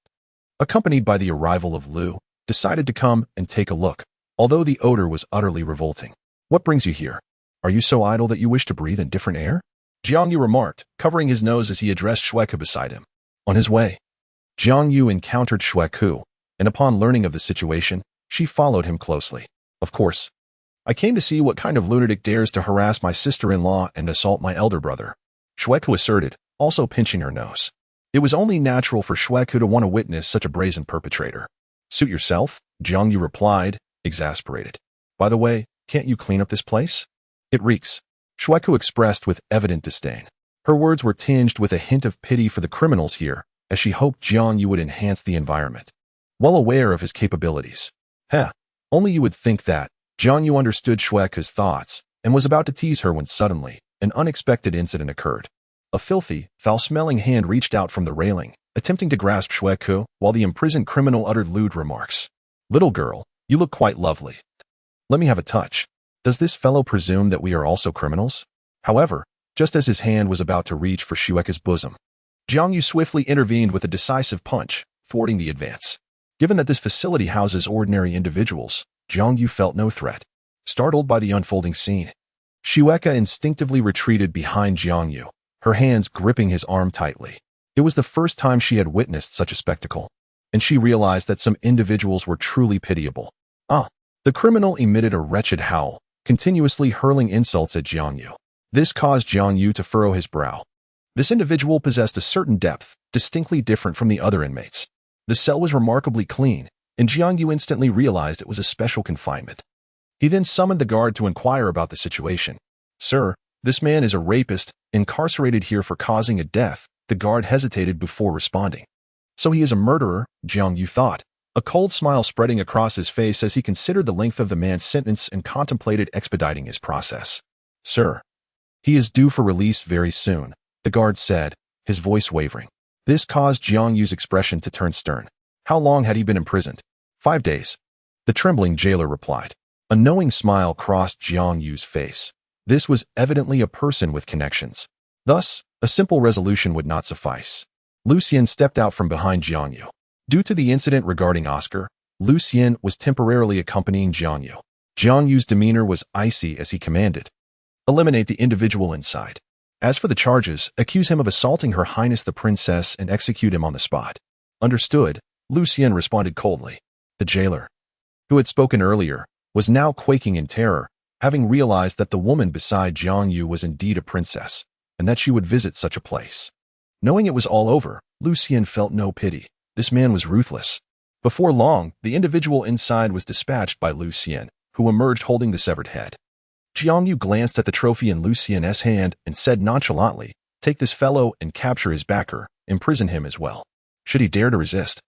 Speaker 1: accompanied by the arrival of Lu, decided to come and take a look, although the odor was utterly revolting. "What brings you here? Are you so idle that you wish to breathe in different air?" Jiang Yu remarked, covering his nose as he addressed Xue Qinghe beside him. On his way, Jiang Yu encountered Xue Qinghe, and upon learning of the situation, she followed him closely. "Of course, I came to see what kind of lunatic dares to harass my sister-in-law and assault my elder brother," Xue Qinghe asserted, also pinching her nose. It was only natural for Xue Qinghe to want to witness such a brazen perpetrator. "Suit yourself," Jiang Yu replied, exasperated. "By the way, can't you clean up this place? It reeks," Xue Qinghe expressed with evident disdain. Her words were tinged with a hint of pity for the criminals here, as she hoped Jiang Yu would enhance the environment. Well aware of his capabilities. Only you would think that. Jiang Yu understood Xue Qinghe's thoughts, and was about to tease her when suddenly, an unexpected incident occurred. A filthy, foul-smelling hand reached out from the railing, attempting to grasp Xue Qinghe, while the imprisoned criminal uttered lewd remarks. "Little girl, you look quite lovely. Let me have a touch." Does this fellow presume that we are also criminals? However, just as his hand was about to reach for Xue Qinghe's bosom, Jiang Yu swiftly intervened with a decisive punch, thwarting the advance. Given that this facility houses ordinary individuals, Jiang Yu felt no threat. Startled by the unfolding scene, Xue Qinghe instinctively retreated behind Jiang Yu, her hands gripping his arm tightly. It was the first time she had witnessed such a spectacle, and she realized that some individuals were truly pitiable. The criminal emitted a wretched howl, continuously hurling insults at Jiang Yu. This caused Jiang Yu to furrow his brow. This individual possessed a certain depth, distinctly different from the other inmates. The cell was remarkably clean, and Jiang Yu instantly realized it was a special confinement. He then summoned the guard to inquire about the situation. "Sir, this man is a rapist, incarcerated here for causing a death." The guard hesitated before responding. "So he is a murderer," Jiang Yu thought, a cold smile spreading across his face as he considered the length of the man's sentence and contemplated expediting his process. "Sir, he is due for release very soon," the guard said, his voice wavering. This caused Jiang Yu's expression to turn stern. How long had he been imprisoned? 5 days. The trembling jailer replied. A knowing smile crossed Jiang Yu's face. This was evidently a person with connections. Thus, a simple resolution would not suffice. Lucien stepped out from behind Jiang Yu. Due to the incident regarding Oscar, Lucien was temporarily accompanying Jiang Yu. Jiang Yu's demeanor was icy as he commanded, "Eliminate the individual inside. As for the charges, accuse him of assaulting Her Highness the Princess and execute him on the spot." "Understood," Lucien responded coldly. The jailer, who had spoken earlier, was now quaking in terror, having realized that the woman beside Jiang Yu was indeed a princess, and that she would visit such a place. Knowing it was all over, Lucien felt no pity. This man was ruthless. Before long, the individual inside was dispatched by Lucien, who emerged holding the severed head. Jiang Yu glanced at the trophy in Lucien's hand and said nonchalantly, "Take this fellow and capture his backer, imprison him as well. Should he dare to resist,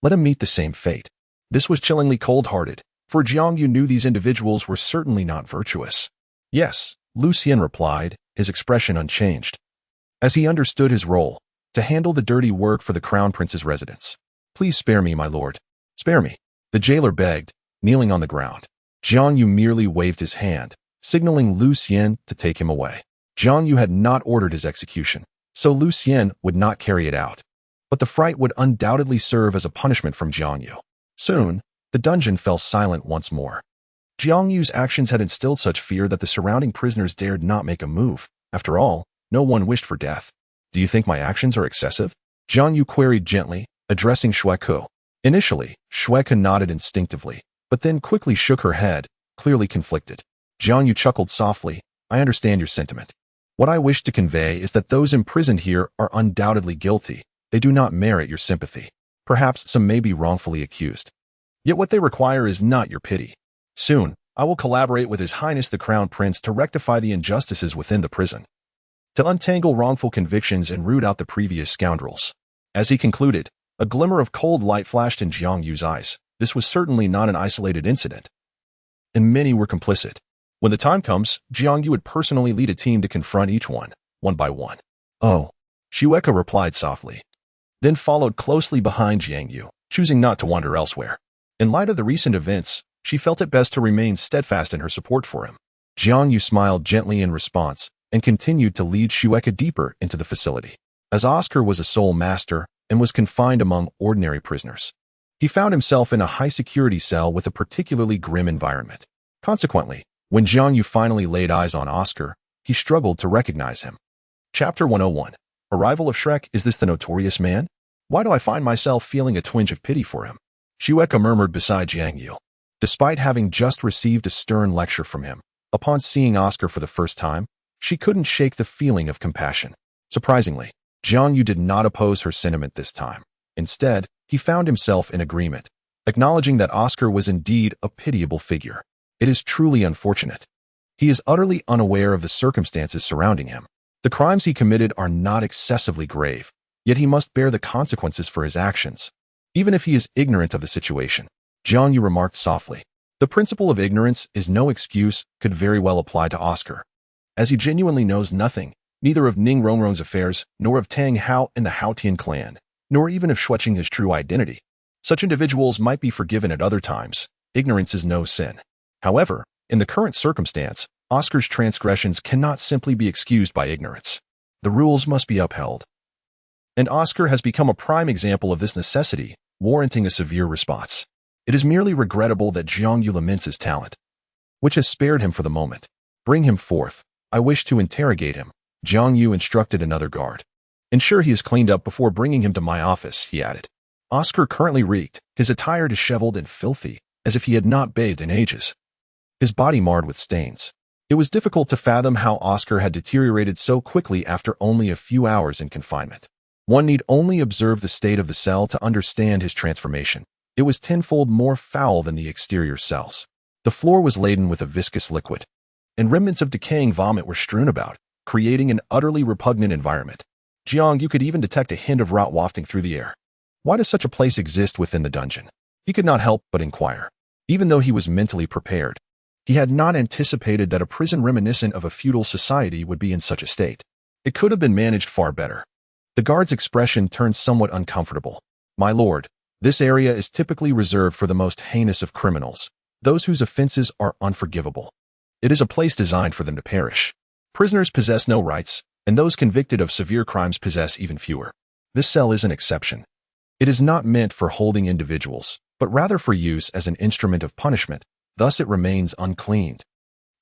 Speaker 1: let him meet the same fate." This was chillingly cold-hearted, for Jiang Yu knew these individuals were certainly not virtuous. "Yes," Lucien replied, his expression unchanged. As he understood his role, to handle the dirty work for the Crown Prince's residence. "Please spare me, my lord. Spare me," the jailer begged, kneeling on the ground. Jiang Yu merely waved his hand, signaling Lucien to take him away. Jiang Yu had not ordered his execution, so Lucien would not carry it out. But the fright would undoubtedly serve as a punishment from Jiang Yu. Soon, the dungeon fell silent once more. Jiang Yu's actions had instilled such fear that the surrounding prisoners dared not make a move. After all, no one wished for death. "Do you think my actions are excessive?" Jiang Yu queried gently, addressing Xue Qinghe. Initially, Xue Qinghe nodded instinctively, but then quickly shook her head, clearly conflicted. Jiang Yu chuckled softly. "I understand your sentiment. What I wish to convey is that those imprisoned here are undoubtedly guilty. They do not merit your sympathy. Perhaps some may be wrongfully accused. Yet what they require is not your pity. Soon, I will collaborate with His Highness the Crown Prince to rectify the injustices within the prison, to untangle wrongful convictions and root out the previous scoundrels." As he concluded, a glimmer of cold light flashed in Jiang Yu's eyes. This was certainly not an isolated incident, and many were complicit. When the time comes, Jiang Yu would personally lead a team to confront each one by one. "Oh," Xue Qinghe replied softly, then followed closely behind Jiang Yu, choosing not to wander elsewhere. In light of the recent events, she felt it best to remain steadfast in her support for him. Jiang Yu smiled gently in response and continued to lead Xue Qinghe deeper into the facility. As Oscar was a sole master and was confined among ordinary prisoners, he found himself in a high-security cell with a particularly grim environment. Consequently, when Jiang Yu finally laid eyes on Oscar, he struggled to recognize him. Chapter 101. Arrival of Shrek. Is this the notorious man? Why do I find myself feeling a twinge of pity for him? Xue Qinghe murmured beside Jiang Yu. Despite having just received a stern lecture from him, upon seeing Oscar for the first time, she couldn't shake the feeling of compassion. Surprisingly, Jiang Yu did not oppose her sentiment this time. Instead, he found himself in agreement, acknowledging that Oscar was indeed a pitiable figure. It is truly unfortunate. He is utterly unaware of the circumstances surrounding him. The crimes he committed are not excessively grave, yet he must bear the consequences for his actions, even if he is ignorant of the situation. Jiang Yu remarked softly. The principle of ignorance is no excuse could very well apply to Oscar, as he genuinely knows nothing, neither of Ning Rongrong's affairs, nor of Tang Hao and the Haotian clan, nor even of Xue Qinghe's true identity. Such individuals might be forgiven at other times. Ignorance is no sin. However, in the current circumstance, Oscar's transgressions cannot simply be excused by ignorance. The rules must be upheld. And Oscar has become a prime example of this necessity, warranting a severe response. It is merely regrettable that Jiang Yu laments his talent, which has spared him for the moment. Bring him forth. I wish to interrogate him. Jiang Yu instructed another guard. Ensure he is cleaned up before bringing him to my office, he added. Oscar currently reeked, his attire disheveled and filthy, as if he had not bathed in ages. His body marred with stains. It was difficult to fathom how Oscar had deteriorated so quickly after only a few hours in confinement. One need only observe the state of the cell to understand his transformation. It was tenfold more foul than the exterior cells. The floor was laden with a viscous liquid, and remnants of decaying vomit were strewn about, creating an utterly repugnant environment. Jiang Yu could even detect a hint of rot wafting through the air. Why does such a place exist within the dungeon? He could not help but inquire. Even though he was mentally prepared, he had not anticipated that a prison reminiscent of a feudal society would be in such a state. It could have been managed far better. The guard's expression turned somewhat uncomfortable. My lord, this area is typically reserved for the most heinous of criminals, those whose offenses are unforgivable. It is a place designed for them to perish. Prisoners possess no rights, and those convicted of severe crimes possess even fewer. This cell is an exception. It is not meant for holding individuals, but rather for use as an instrument of punishment. Thus it remains uncleaned,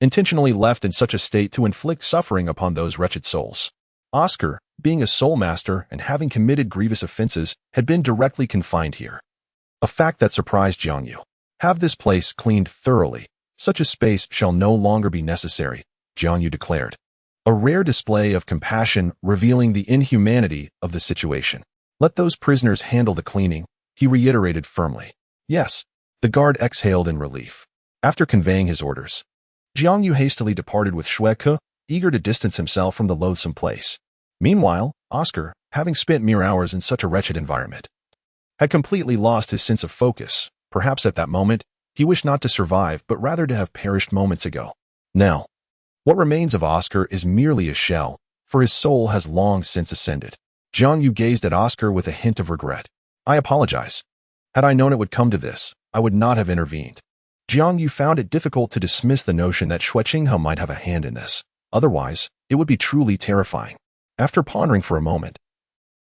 Speaker 1: intentionally left in such a state to inflict suffering upon those wretched souls. Oscar, being a soul master and having committed grievous offenses, had been directly confined here. A fact that surprised Jiang Yu. Have this place cleaned thoroughly. Such a space shall no longer be necessary, Jiang Yu declared. A rare display of compassion revealing the inhumanity of the situation. Let those prisoners handle the cleaning, he reiterated firmly. Yes, the guard exhaled in relief. After conveying his orders, Jiang Yu hastily departed with Xue Qinghe, eager to distance himself from the loathsome place. Meanwhile, Oscar, having spent mere hours in such a wretched environment, had completely lost his sense of focus. Perhaps at that moment, he wished not to survive, but rather to have perished moments ago. Now, what remains of Oscar is merely a shell, for his soul has long since ascended. Jiang Yu gazed at Oscar with a hint of regret. I apologize. Had I known it would come to this, I would not have intervened. Jiang Yu found it difficult to dismiss the notion that Xue Qinghe might have a hand in this. Otherwise, it would be truly terrifying. After pondering for a moment,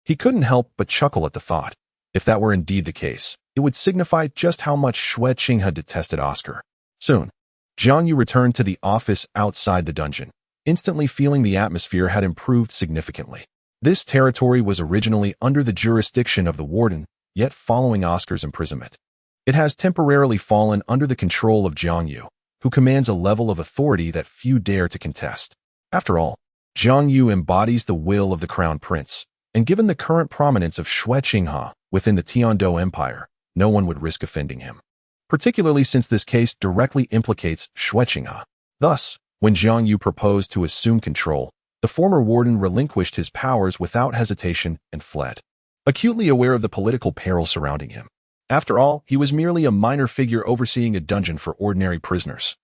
Speaker 1: he couldn't help but chuckle at the thought. If that were indeed the case, it would signify just how much Xue Qinghe detested Oscar. Soon, Jiang Yu returned to the office outside the dungeon, instantly feeling the atmosphere had improved significantly. This territory was originally under the jurisdiction of the warden, yet following Oscar's imprisonment, it has temporarily fallen under the control of Jiang Yu, who commands a level of authority that few dare to contest. After all, Jiang Yu embodies the will of the crown prince, and given the current prominence of Xue Qinghe within the Tiandou Empire, no one would risk offending him, particularly since this case directly implicates Xue Qinghe. Thus, when Jiang Yu proposed to assume control, the former warden relinquished his powers without hesitation and fled, acutely aware of the political peril surrounding him. After all, he was merely a minor figure overseeing a dungeon for ordinary prisoners,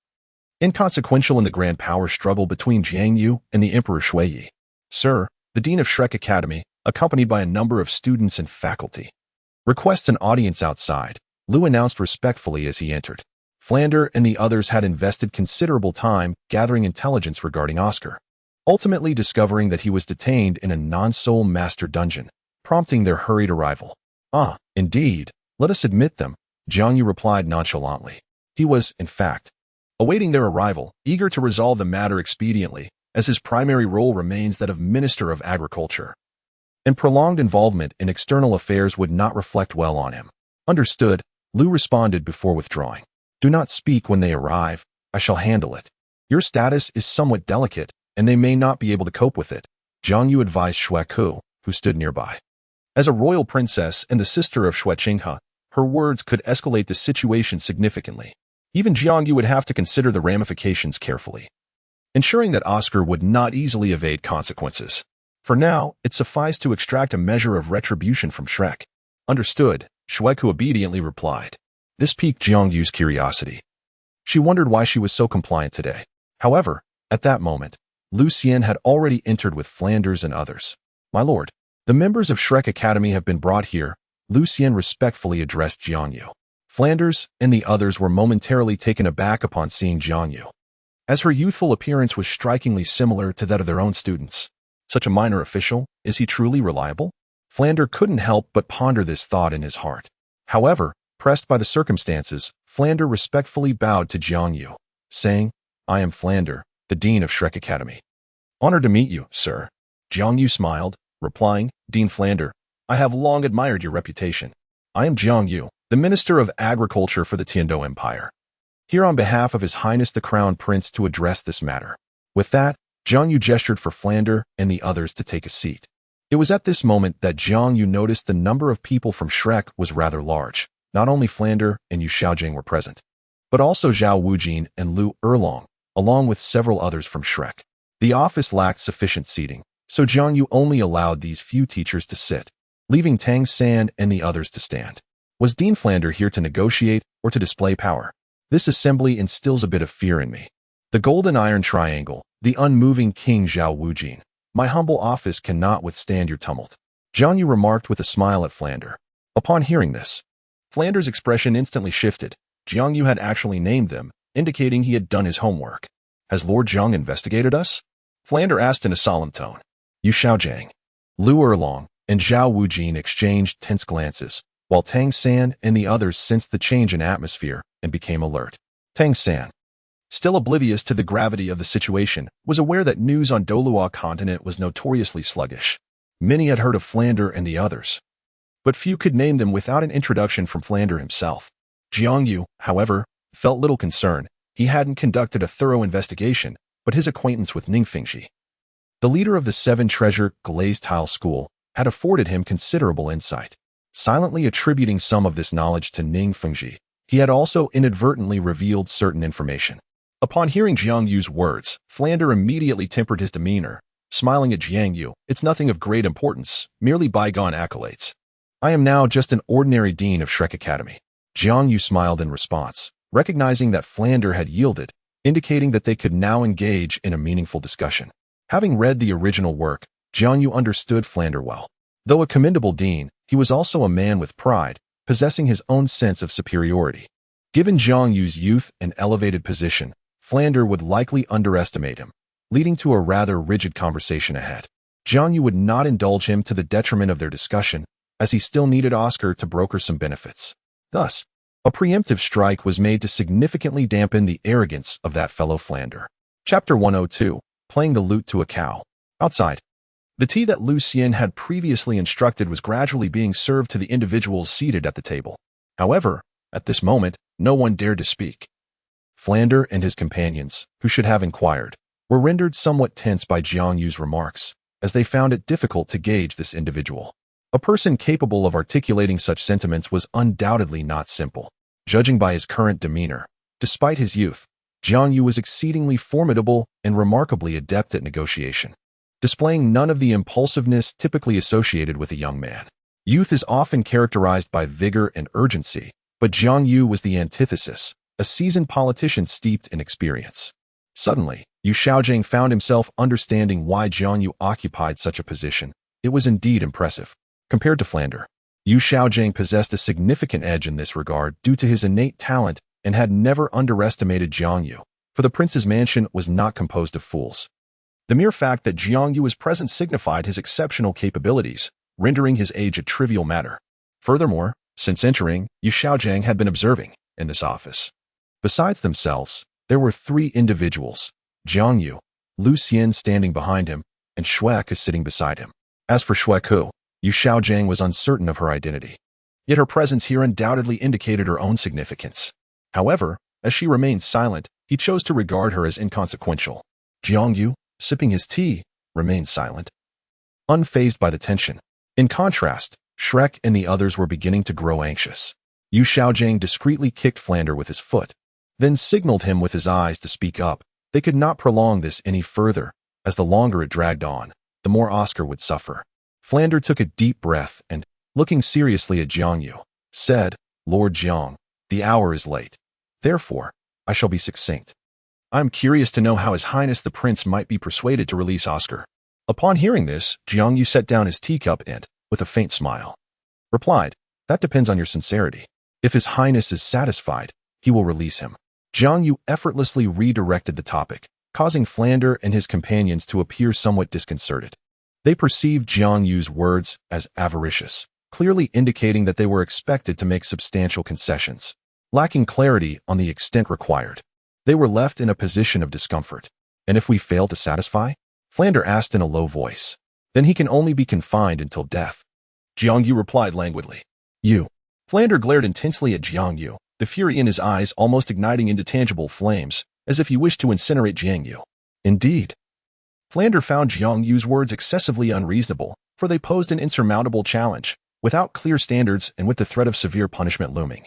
Speaker 1: inconsequential in the grand power struggle between Jiang Yu and the Emperor Xue Yi. Sir, the Dean of Shrek Academy, accompanied by a number of students and faculty, requests an audience outside, Liu announced respectfully as he entered. Flander and the others had invested considerable time gathering intelligence regarding Oscar, ultimately discovering that he was detained in a non-soul master dungeon, prompting their hurried arrival. Ah, indeed. Let us admit them, Jiang Yu replied nonchalantly. He was, in fact, awaiting their arrival, eager to resolve the matter expediently, as his primary role remains that of Minister of Agriculture, and prolonged involvement in external affairs would not reflect well on him. Understood, Liu responded before withdrawing. Do not speak when they arrive, I shall handle it. Your status is somewhat delicate, and they may not be able to cope with it, Jiang Yu advised Xue Qinghe, who stood nearby. As a royal princess and the sister of Xue Qinghe, her words could escalate the situation significantly. Even Jiang Yu would have to consider the ramifications carefully, ensuring that Oscar would not easily evade consequences. For now, it sufficed to extract a measure of retribution from Shrek. Understood, Xue Qinghe obediently replied. This piqued Jiang Yu's curiosity. She wondered why she was so compliant today. However, at that moment, Lucien had already entered with Flanders and others. "My lord, the members of Xue Academy have been brought here," Lucien respectfully addressed Jiang Yu. Flanders and the others were momentarily taken aback upon seeing Jiang Yu, as her youthful appearance was strikingly similar to that of their own students. Such a minor official, is he truly reliable? Flander couldn't help but ponder this thought in his heart. However, pressed by the circumstances, Flander respectfully bowed to Jiang Yu, saying, "I am Flander, the Dean of Xue Academy." "Honored to meet you, sir." Jiang Yu smiled, replying, "Dean Flander, I have long admired your reputation. I am Jiang Yu, the Minister of Agriculture for the Tiandou Empire, here on behalf of His Highness the Crown Prince to address this matter." With that, Jiang Yu gestured for Flander and the others to take a seat. It was at this moment that Jiang Yu noticed the number of people from Shrek was rather large. Not only Flander and Yu Xiaojing were present, but also Zhao Wujin and Lu Erlong, along with several others from Shrek. The office lacked sufficient seating, so Jiang Yu only allowed these few teachers to sit, leaving Tang San and the others to stand. Was Dean Flander here to negotiate or to display power? This assembly instills a bit of fear in me. The golden iron triangle, the unmoving King Zhao Wujin. My humble office cannot withstand your tumult, Jiang Yu remarked with a smile at Flander. Upon hearing this, Flander's expression instantly shifted. Jiang Yu had actually named them, indicating he had done his homework. "Has Lord Jiang investigated us?" Flander asked in a solemn tone. Yu Xiaojing, Lu Erlong, and Zhao Wujin exchanged tense glances, while Tang San and the others sensed the change in atmosphere and became alert. Tang San, still oblivious to the gravity of the situation, was aware that news on Douluo Continent was notoriously sluggish. Many had heard of Flander and the others, but few could name them without an introduction from Flander himself. Jiang Yu, however, felt little concern. He hadn't conducted a thorough investigation, but his acquaintance with Ning Fengji, the leader of the Seven Treasure Glazed Tile School, had afforded him considerable insight. Silently attributing some of this knowledge to Ning Fengji, he had also inadvertently revealed certain information. Upon hearing Jiang Yu's words, Flander immediately tempered his demeanor, smiling at Jiang Yu. "It's nothing of great importance, merely bygone accolades. I am now just an ordinary dean of Xue Academy." Jiang Yu smiled in response, recognizing that Flander had yielded, indicating that they could now engage in a meaningful discussion. Having read the original work, Jiang Yu understood Flander well. Though a commendable dean, he was also a man with pride, possessing his own sense of superiority. Given Jiang Yu's youth and elevated position, Flander would likely underestimate him, leading to a rather rigid conversation ahead. Jiang Yu would not indulge him to the detriment of their discussion, as he still needed Oscar to broker some benefits. Thus, a preemptive strike was made to significantly dampen the arrogance of that fellow Flander. Chapter 102, Playing the Lute to a Cow. Outside, the tea that Lucien had previously instructed was gradually being served to the individuals seated at the table. However, at this moment, no one dared to speak. Flander and his companions, who should have inquired, were rendered somewhat tense by Jiang Yu's remarks, as they found it difficult to gauge this individual. A person capable of articulating such sentiments was undoubtedly not simple. Judging by his current demeanor, despite his youth, Jiang Yu was exceedingly formidable and remarkably adept at negotiation, displaying none of the impulsiveness typically associated with a young man. Youth is often characterized by vigor and urgency, but Jiang Yu was the antithesis, a seasoned politician steeped in experience. Suddenly, Yu Xiaojing found himself understanding why Jiang Yu occupied such a position. It was indeed impressive. Compared to Flander, Yu Xiaojing possessed a significant edge in this regard due to his innate talent and had never underestimated Jiang Yu, for the prince's mansion was not composed of fools. The mere fact that Jiang Yu was present signified his exceptional capabilities, rendering his age a trivial matter. Furthermore, since entering, Yu Xiaojing had been observing, in this office. Besides themselves, there were three individuals: Jiang Yu, Lucien standing behind him, and Xue Qinghe sitting beside him. As for Xue Qinghe, Yu Xiaojing was uncertain of her identity. Yet her presence here undoubtedly indicated her own significance. However, as she remained silent, he chose to regard her as inconsequential. Jiang Yu, sipping his tea, remained silent, unfazed by the tension. In contrast, Shrek and the others were beginning to grow anxious. Yu Xiaojing discreetly kicked Flander with his foot, then signaled him with his eyes to speak up. They could not prolong this any further, as the longer it dragged on, the more Oscar would suffer. Flander took a deep breath and, looking seriously at Jiang Yu, said, "Lord Jiang, the hour is late. Therefore, I shall be succinct. I am curious to know how His Highness the Prince might be persuaded to release Oscar." Upon hearing this, Jiang Yu set down his teacup and, with a faint smile, replied, "That depends on your sincerity. If His Highness is satisfied, he will release him." Jiang Yu effortlessly redirected the topic, causing Flander and his companions to appear somewhat disconcerted. They perceived Jiang Yu's words as avaricious, clearly indicating that they were expected to make substantial concessions. Lacking clarity on the extent required, they were left in a position of discomfort. "And if we fail to satisfy?" Flander asked in a low voice. "Then he can only be confined until death." Jiang Yu replied languidly. "You." Flander glared intensely at Jiang Yu, the fury in his eyes almost igniting into tangible flames, as if he wished to incinerate Jiang Yu. Indeed. Flander found Jiang Yu's words excessively unreasonable, for they posed an insurmountable challenge, without clear standards and with the threat of severe punishment looming.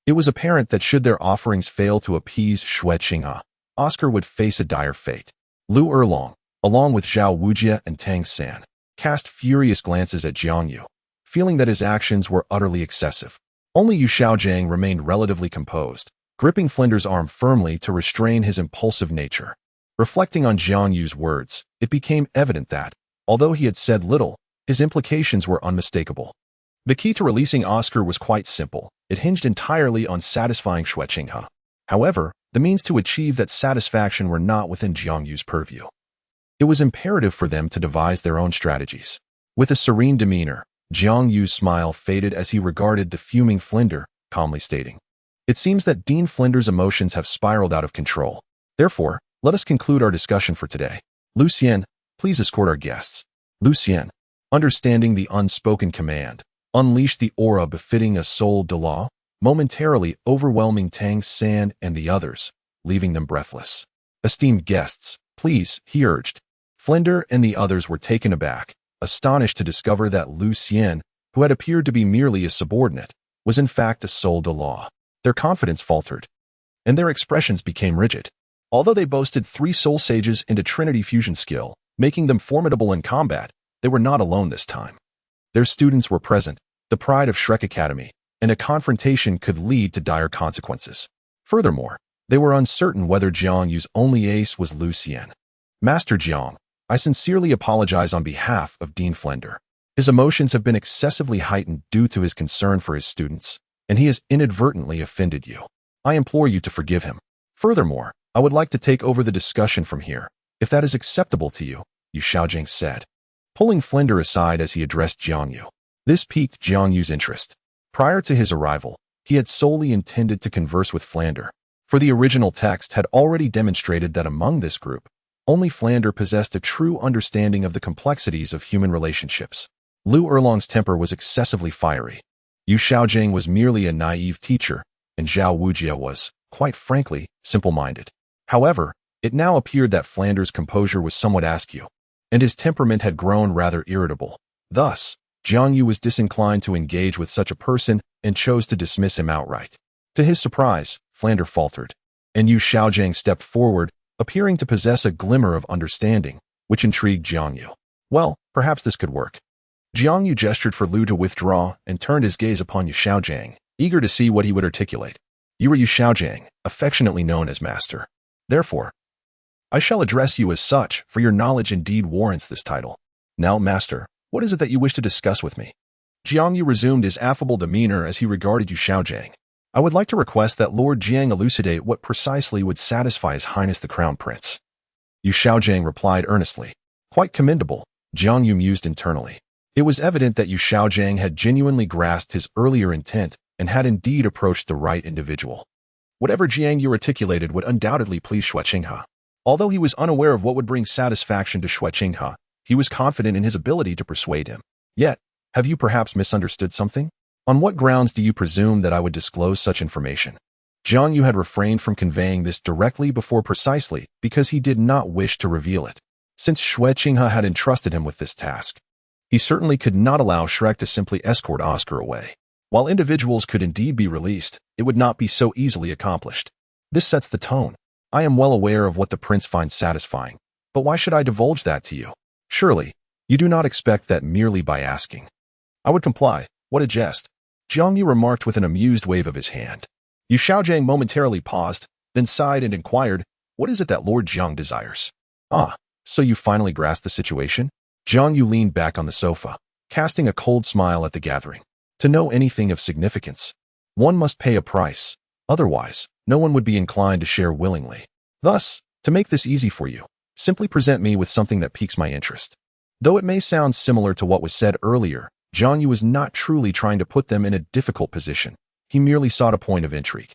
Speaker 1: It was apparent that should their offerings fail to appease Xue Qinghe, Oscar would face a dire fate. Lu Erlong, along with Zhao Wujie and Tang San, cast furious glances at Jiang Yu, feeling that his actions were utterly excessive. Only Yu Xiaojiang remained relatively composed, gripping Flander's arm firmly to restrain his impulsive nature. Reflecting on Jiang Yu's words, it became evident that, although he had said little, his implications were unmistakable. The key to releasing Oscar was quite simple. It hinged entirely on satisfying Xue Qinghe. However, the means to achieve that satisfaction were not within Jiang Yu's purview. It was imperative for them to devise their own strategies. With a serene demeanor, Jiang Yu's smile faded as he regarded the fuming Flander, calmly stating, "It seems that Dean Flander's emotions have spiraled out of control. Therefore, let us conclude our discussion for today. Lucien, please escort our guests." Lucien, understanding the unspoken command, unleashed the aura befitting a soul de law, momentarily overwhelming Tang San and the others, leaving them breathless. "Esteemed guests, please," he urged. Flander and the others were taken aback, astonished to discover that Lucien, who had appeared to be merely a subordinate, was in fact a soul de law. Their confidence faltered, and their expressions became rigid. Although they boasted 3 soul sages and a trinity fusion skill, making them formidable in combat, they were not alone this time. Their students were present, the pride of Shrek Academy, and a confrontation could lead to dire consequences. Furthermore, they were uncertain whether Jiang Yu's only ace was Lucien. "Master Jiang, I sincerely apologize on behalf of Dean Flander. His emotions have been excessively heightened due to his concern for his students, and he has inadvertently offended you. I implore you to forgive him. Furthermore, I would like to take over the discussion from here, if that is acceptable to you," Yu Xiaojiang said, pulling Flander aside as he addressed Jiang Yu. This piqued Jiang Yu's interest. Prior to his arrival, he had solely intended to converse with Flander, for the original text had already demonstrated that among this group, only Flander possessed a true understanding of the complexities of human relationships. Lu Erlong's temper was excessively fiery. Yu Xiaojiang was merely a naive teacher, and Zhao Wujie was, quite frankly, simple-minded. However, it now appeared that Flander's composure was somewhat askew, and his temperament had grown rather irritable. Thus, Jiang Yu was disinclined to engage with such a person and chose to dismiss him outright. To his surprise, Flander faltered, and Yu Xiaojiang stepped forward, appearing to possess a glimmer of understanding, which intrigued Jiang Yu. Well, perhaps this could work. Jiang Yu gestured for Lu to withdraw and turned his gaze upon Yu Xiaojiang, eager to see what he would articulate. "You are Yu Xiaojiang, affectionately known as Master. Therefore, I shall address you as such, for your knowledge indeed warrants this title. Now, Master, what is it that you wish to discuss with me?" Jiang Yu resumed his affable demeanor as he regarded Yu Xiaojiang. "I would like to request that Lord Jiang elucidate what precisely would satisfy His Highness the Crown Prince." Yu Xiaojiang replied earnestly. "Quite commendable," Jiang Yu mused internally. It was evident that Yu Xiaojiang had genuinely grasped his earlier intent and had indeed approached the right individual. Whatever Jiang Yu articulated would undoubtedly please Xue Qinghe. Although he was unaware of what would bring satisfaction to Xue Qinghe, he was confident in his ability to persuade him. Yet, have you perhaps misunderstood something? On what grounds do you presume that I would disclose such information? Jiang Yu had refrained from conveying this directly before precisely because he did not wish to reveal it. Since Xue Qinghe had entrusted him with this task, he certainly could not allow Shrek to simply escort Oscar away. While individuals could indeed be released, it would not be so easily accomplished. This sets the tone. I am well aware of what the prince finds satisfying, but why should I divulge that to you? Surely, you do not expect that merely by asking. I would comply. What a jest. Jiang Yu remarked with an amused wave of his hand. Yu Xiaojiang momentarily paused, then sighed and inquired, "What is it that Lord Jiang desires?" "Ah, so you finally grasped the situation?" Jiang Yu leaned back on the sofa, casting a cold smile at the gathering. To know anything of significance, one must pay a price. Otherwise, no one would be inclined to share willingly. Thus, to make this easy for you, simply present me with something that piques my interest. Though it may sound similar to what was said earlier, Jiang Yu was not truly trying to put them in a difficult position. He merely sought a point of intrigue.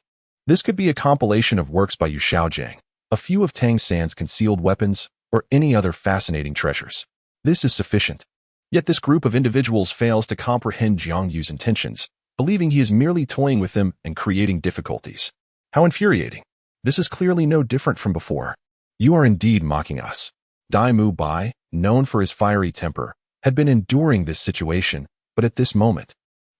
Speaker 1: This could be a compilation of works by Yu Xiaojiang, a few of Tang San's concealed weapons, or any other fascinating treasures. This is sufficient. Yet this group of individuals fails to comprehend Jiang Yu's intentions, believing he is merely toying with them and creating difficulties. How infuriating. This is clearly no different from before. You are indeed mocking us. Dai Mu Bai, known for his fiery temper, had been enduring this situation, but at this moment,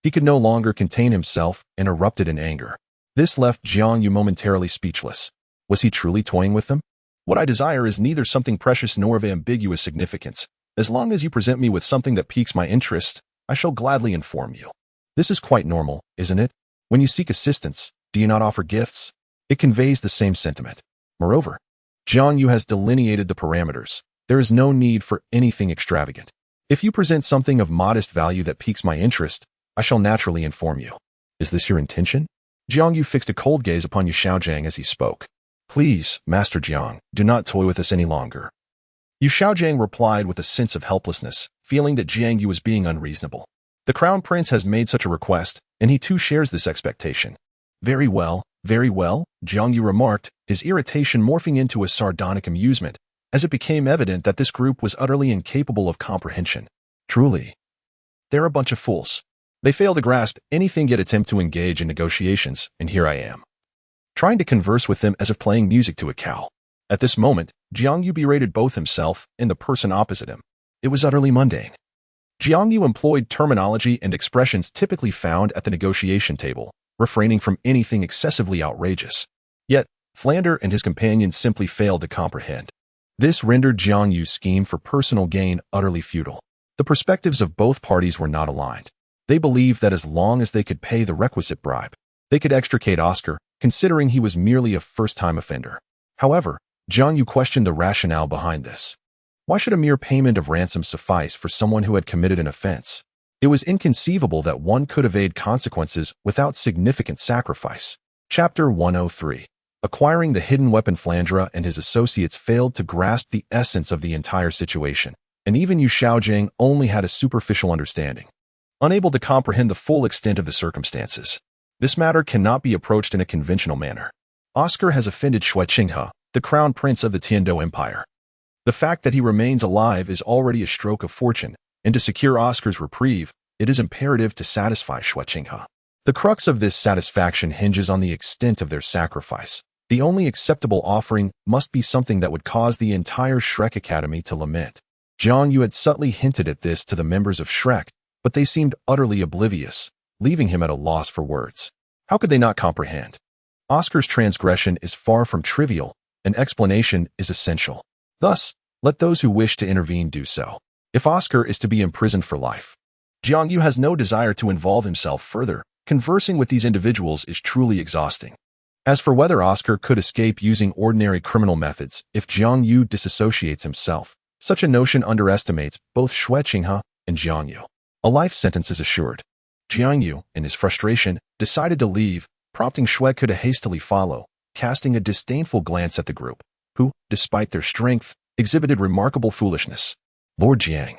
Speaker 1: he could no longer contain himself and erupted in anger. This left Jiang Yu momentarily speechless. Was he truly toying with them? What I desire is neither something precious nor of ambiguous significance. As long as you present me with something that piques my interest, I shall gladly inform you. This is quite normal, isn't it? When you seek assistance, do you not offer gifts? It conveys the same sentiment. Moreover, Jiang Yu has delineated the parameters. There is no need for anything extravagant. If you present something of modest value that piques my interest, I shall naturally inform you. Is this your intention? Jiang Yu fixed a cold gaze upon Yu Xiaojiang as he spoke. Please, Master Jiang, do not toy with us any longer. Yu Xiaojiang replied with a sense of helplessness, feeling that Jiang Yu was being unreasonable. The Crown Prince has made such a request, and he too shares this expectation. Very well, Jiang Yu remarked, his irritation morphing into a sardonic amusement, as it became evident that this group was utterly incapable of comprehension. Truly, they're a bunch of fools. They fail to grasp anything yet attempt to engage in negotiations, and here I am, trying to converse with them as if playing music to a cow. At this moment, Jiang Yu berated both himself and the person opposite him. It was utterly mundane. Jiang Yu employed terminology and expressions typically found at the negotiation table, refraining from anything excessively outrageous. Yet, Flander and his companions simply failed to comprehend. This rendered Jiang Yu's scheme for personal gain utterly futile. The perspectives of both parties were not aligned. They believed that as long as they could pay the requisite bribe, they could extricate Oscar, considering he was merely a first-time offender. However, Jiang Yu questioned the rationale behind this. Why should a mere payment of ransom suffice for someone who had committed an offense? It was inconceivable that one could evade consequences without significant sacrifice. Chapter 103. Acquiring the hidden weapon. Flandre and his associates failed to grasp the essence of the entire situation, and even Yu Xiaojiang only had a superficial understanding, unable to comprehend the full extent of the circumstances. This matter cannot be approached in a conventional manner. Oscar has offended Xue Qinghe, the crown prince of the Tiandou Empire. The fact that he remains alive is already a stroke of fortune, and to secure Oscar's reprieve, it is imperative to satisfy Xue Qinghe. The crux of this satisfaction hinges on the extent of their sacrifice. The only acceptable offering must be something that would cause the entire Shrek Academy to lament. Jiang Yu had subtly hinted at this to the members of Shrek, but they seemed utterly oblivious, leaving him at a loss for words. How could they not comprehend? Oscar's transgression is far from trivial. An explanation is essential. Thus, let those who wish to intervene do so. If Oscar is to be imprisoned for life, Jiang Yu has no desire to involve himself further. Conversing with these individuals is truly exhausting. As for whether Oscar could escape using ordinary criminal methods if Jiang Yu disassociates himself, such a notion underestimates both Xue Qinghe and Jiang Yu. A life sentence is assured. Jiang Yu, in his frustration, decided to leave, prompting Xue Qinghe to hastily follow, casting a disdainful glance at the group, who, despite their strength, exhibited remarkable foolishness. Lord Jiang.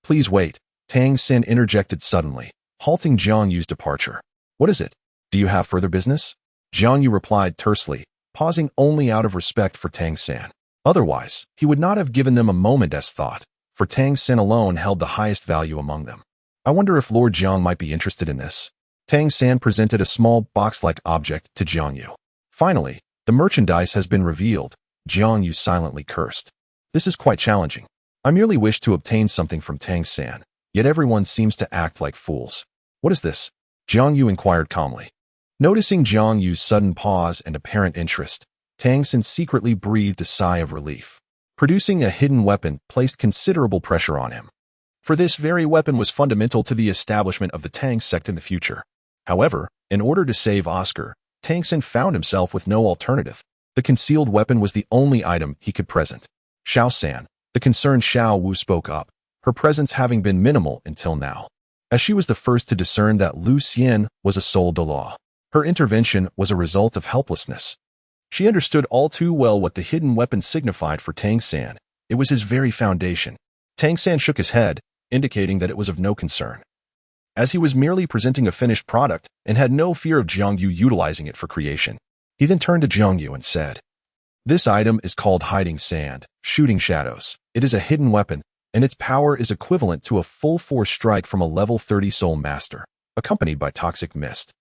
Speaker 1: Please wait, Tang San interjected suddenly, halting Jiang Yu's departure. What is it? Do you have further business? Jiang Yu replied tersely, pausing only out of respect for Tang San. Otherwise, he would not have given them a moment's thought, for Tang San alone held the highest value among them. I wonder if Lord Jiang might be interested in this. Tang San presented a small box-like object to Jiang Yu. Finally, the merchandise has been revealed. Jiang Yu silently cursed. This is quite challenging. I merely wish to obtain something from Tang San, yet everyone seems to act like fools. What is this? Jiang Yu inquired calmly. Noticing Jiang Yu's sudden pause and apparent interest, Tang San secretly breathed a sigh of relief. Producing a hidden weapon placed considerable pressure on him. For this very weapon was fundamental to the establishment of the Tang sect in the future. However, in order to save Oscar, Tang Xin found himself with no alternative. The concealed weapon was the only item he could present. Xiao San, the concerned Xiao Wu, spoke up, her presence having been minimal until now, as she was the first to discern that Lu Xian was a soul de law. Her intervention was a result of helplessness. She understood all too well what the hidden weapon signified for Tang San. It was his very foundation. Tang San shook his head, indicating that it was of no concern, as he was merely presenting a finished product and had no fear of Jiang Yu utilizing it for creation. He then turned to Jiang Yu and said, "This item is called Hiding Sand, Shooting Shadows. It is a hidden weapon, and its power is equivalent to a full-force strike from a level 30 Soul Master, accompanied by Toxic Mist.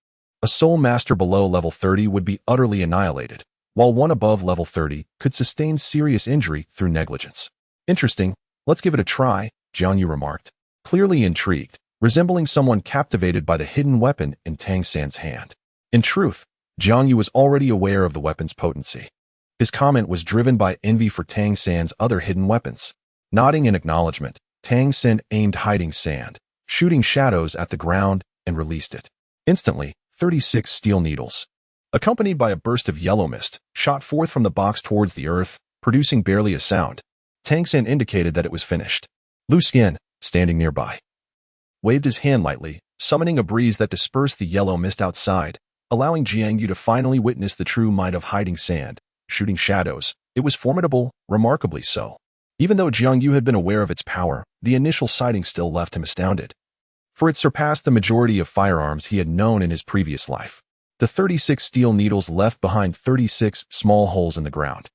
Speaker 1: A Soul Master below level 30 would be utterly annihilated, while one above level 30 could sustain serious injury through negligence." "Interesting. Let's give it a try," Jiang Yu remarked, clearly intrigued, resembling someone captivated by the hidden weapon in Tang San's hand. In truth, Jiang Yu was already aware of the weapon's potency. His comment was driven by envy for Tang San's other hidden weapons. Nodding in acknowledgement, Tang San aimed Hiding Sand, Shooting Shadows at the ground, and released it. Instantly, 36 steel needles, accompanied by a burst of yellow mist, shot forth from the box towards the earth, producing barely a sound. Tang San indicated that it was finished. Lu Xian, standing nearby, waved his hand lightly, summoning a breeze that dispersed the yellow mist outside, allowing Jiang Yu to finally witness the true might of Hiding Sand, Shooting Shadows. It was formidable, remarkably so. Even though Jiang Yu had been aware of its power, the initial sighting still left him astounded, for it surpassed the majority of firearms he had known in his previous life. The 36 steel needles left behind 36 small holes in the ground,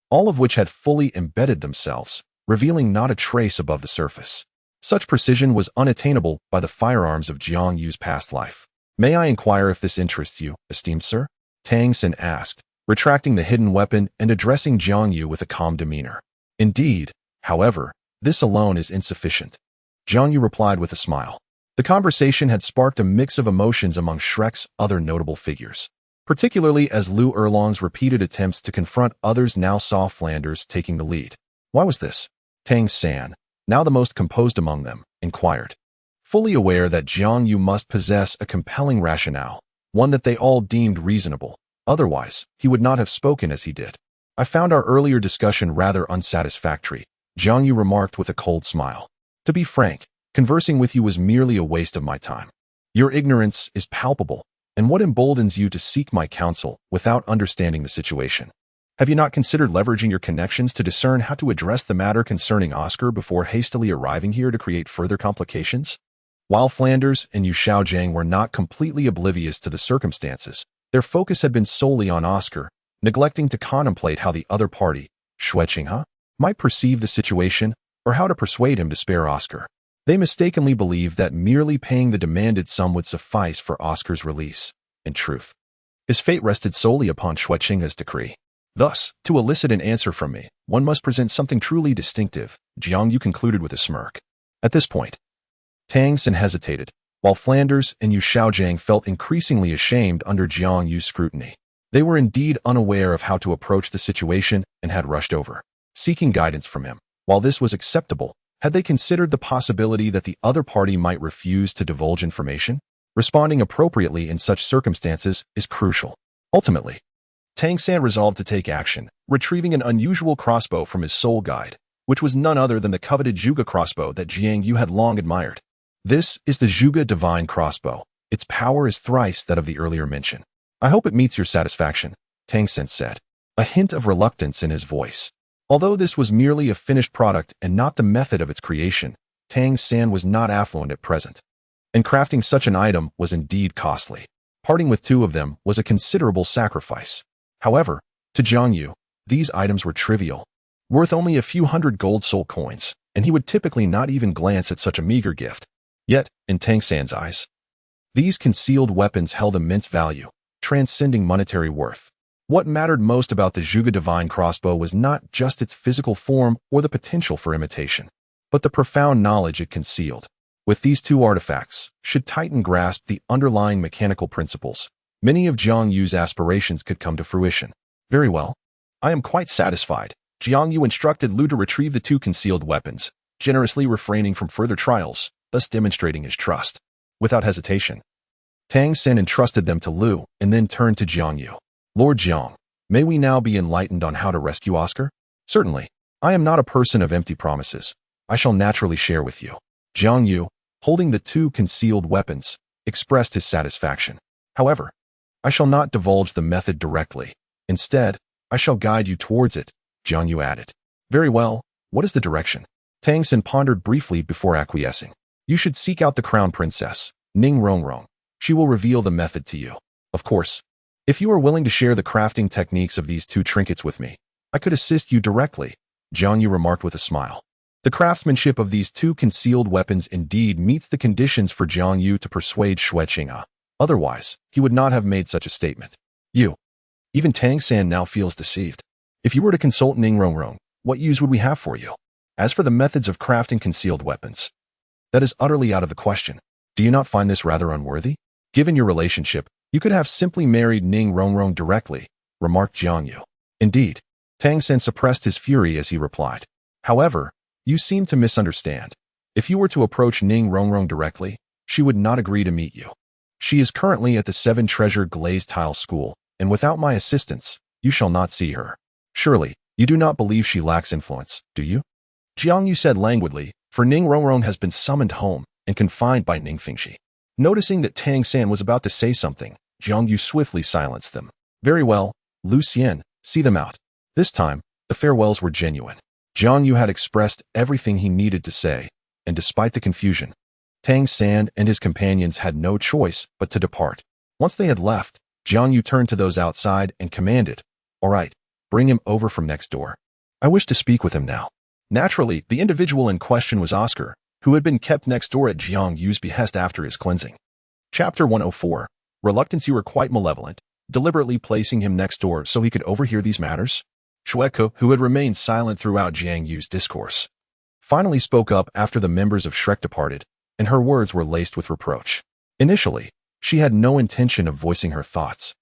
Speaker 1: all of which had fully embedded themselves, revealing not a trace above the surface. Such precision was unattainable by the firearms of Jiang Yu's past life. "May I inquire if this interests you, esteemed sir?" Tang Xin asked, retracting the hidden weapon and addressing Jiang Yu with a calm demeanor. "Indeed, however, this alone is insufficient," Jiang Yu replied with a smile. The conversation had sparked a mix of emotions among Shrek's other notable figures, particularly as Lu Erlong's repeated attempts to confront others now saw Flanders taking the lead. Why was this? Tang San, now the most composed among them, inquired, fully aware that Jiang Yu must possess a compelling rationale, one that they all deemed reasonable. Otherwise, he would not have spoken as he did. "I found our earlier discussion rather unsatisfactory," Jiang Yu remarked with a cold smile. "To be frank, conversing with you was merely a waste of my time. Your ignorance is palpable, and what emboldens you to seek my counsel without understanding the situation? Have you not considered leveraging your connections to discern how to address the matter concerning Oscar before hastily arriving here to create further complications?" While Flanders and Yu Xiaojiang were not completely oblivious to the circumstances, their focus had been solely on Oscar, neglecting to contemplate how the other party, Xue Qinghe, might perceive the situation or how to persuade him to spare Oscar. They mistakenly believed that merely paying the demanded sum would suffice for Oscar's release. In truth, his fate rested solely upon Xue Qinghe's decree. Thus, to elicit an answer from me, one must present something truly distinctive, Jiang Yu concluded with a smirk. At this point, Tang Xin hesitated, while Flanders and Yu Xiaojiang felt increasingly ashamed under Jiang Yu's scrutiny. They were indeed unaware of how to approach the situation and had rushed over, seeking guidance from him. While this was acceptable, had they considered the possibility that the other party might refuse to divulge information? Responding appropriately in such circumstances is crucial. Ultimately, Tang San resolved to take action, retrieving an unusual crossbow from his soul guide, which was none other than the coveted Zhuge crossbow that Jiang Yu had long admired. This is the Zhuge Divine Crossbow. Its power is thrice that of the earlier mention. "I hope it meets your satisfaction," Tang San said, a hint of reluctance in his voice. Although this was merely a finished product and not the method of its creation, Tang San was not affluent at present, and crafting such an item was indeed costly. Parting with two of them was a considerable sacrifice. However, to Jiang Yu, these items were trivial, worth only a few hundred gold soul coins, and he would typically not even glance at such a meager gift. Yet, in Tang San's eyes, these concealed weapons held immense value, transcending monetary worth. What mattered most about the Zhuge Divine Crossbow was not just its physical form or the potential for imitation, but the profound knowledge it concealed. With these two artifacts, should Titan grasp the underlying mechanical principles, many of Jiang Yu's aspirations could come to fruition. "Very well. I am quite satisfied." Jiang Yu instructed Lu to retrieve the two concealed weapons, generously refraining from further trials, thus demonstrating his trust. Without hesitation, Tang Sen entrusted them to Lu and then turned to Jiang Yu. Lord Jiang, may we now be enlightened on how to rescue Oscar? Certainly. I am not a person of empty promises. I shall naturally share with you. Jiang Yu, holding the two concealed weapons, expressed his satisfaction. However, I shall not divulge the method directly. Instead, I shall guide you towards it, Jiang Yu added. Very well, what is the direction? Tang Sen pondered briefly before acquiescing. You should seek out the crown princess, Ning Rongrong. She will reveal the method to you. Of course, if you are willing to share the crafting techniques of these two trinkets with me, I could assist you directly, Jiang Yu remarked with a smile. The craftsmanship of these two concealed weapons indeed meets the conditions for Jiang Yu to persuade Xue Qinghe. Otherwise, he would not have made such a statement. Even Tang San now feels deceived. If you were to consult Ning Rongrong, what use would we have for you? As for the methods of crafting concealed weapons, that is utterly out of the question. Do you not find this rather unworthy? Given your relationship, you could have simply married Ning Rongrong directly, remarked Jiang Yu. Indeed, Tang Sen suppressed his fury as he replied. However, you seem to misunderstand. If you were to approach Ning Rongrong directly, she would not agree to meet you. She is currently at the 7-treasure glazed tile school, and without my assistance, you shall not see her. Surely, you do not believe she lacks influence, do you? Jiang Yu said languidly, for Ning Rongrong has been summoned home and confined by Ning Fingxi. Noticing that Tang San was about to say something, Jiang Yu swiftly silenced them. Very well, Lu Xian, see them out. This time, the farewells were genuine. Jiang Yu had expressed everything he needed to say, and despite the confusion, Tang San and his companions had no choice but to depart. Once they had left, Jiang Yu turned to those outside and commanded, all right, bring him over from next door. I wish to speak with him now. Naturally, the individual in question was Oscar, who had been kept next door at Jiang Yu's behest after his cleansing. Chapter 104. Reluctance. You were quite malevolent, deliberately placing him next door so he could overhear these matters. Xue Qinghe, who had remained silent throughout Jiang Yu's discourse, finally spoke up after the members of Shrek departed, and her words were laced with reproach. Initially, she had no intention of voicing her thoughts.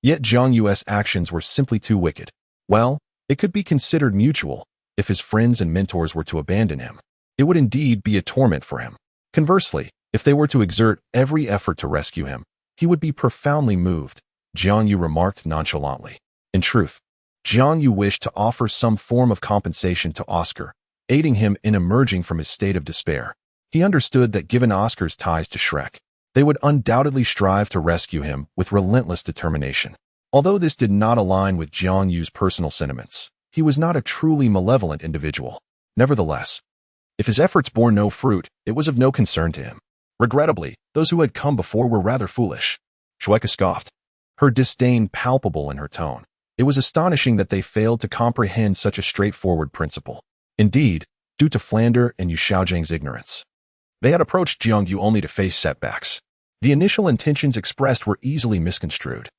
Speaker 1: Yet Jiang Yu's actions were simply too wicked. Well, it could be considered mutual. If his friends and mentors were to abandon him, it would indeed be a torment for him. Conversely, if they were to exert every effort to rescue him, he would be profoundly moved, Jiang Yu remarked nonchalantly. In truth, Jiang Yu wished to offer some form of compensation to Oscar, aiding him in emerging from his state of despair. He understood that given Oscar's ties to Shrek, they would undoubtedly strive to rescue him with relentless determination. Although this did not align with Jiang Yu's personal sentiments, he was not a truly malevolent individual. Nevertheless, if his efforts bore no fruit, it was of no concern to him. Regrettably, those who had come before were rather foolish. Xue Qinghe scoffed, her disdain palpable in her tone. It was astonishing that they failed to comprehend such a straightforward principle. Indeed, due to Flander and Yu Xiaozhang's ignorance, they had approached Jiang Yu only to face setbacks. The initial intentions expressed were easily misconstrued,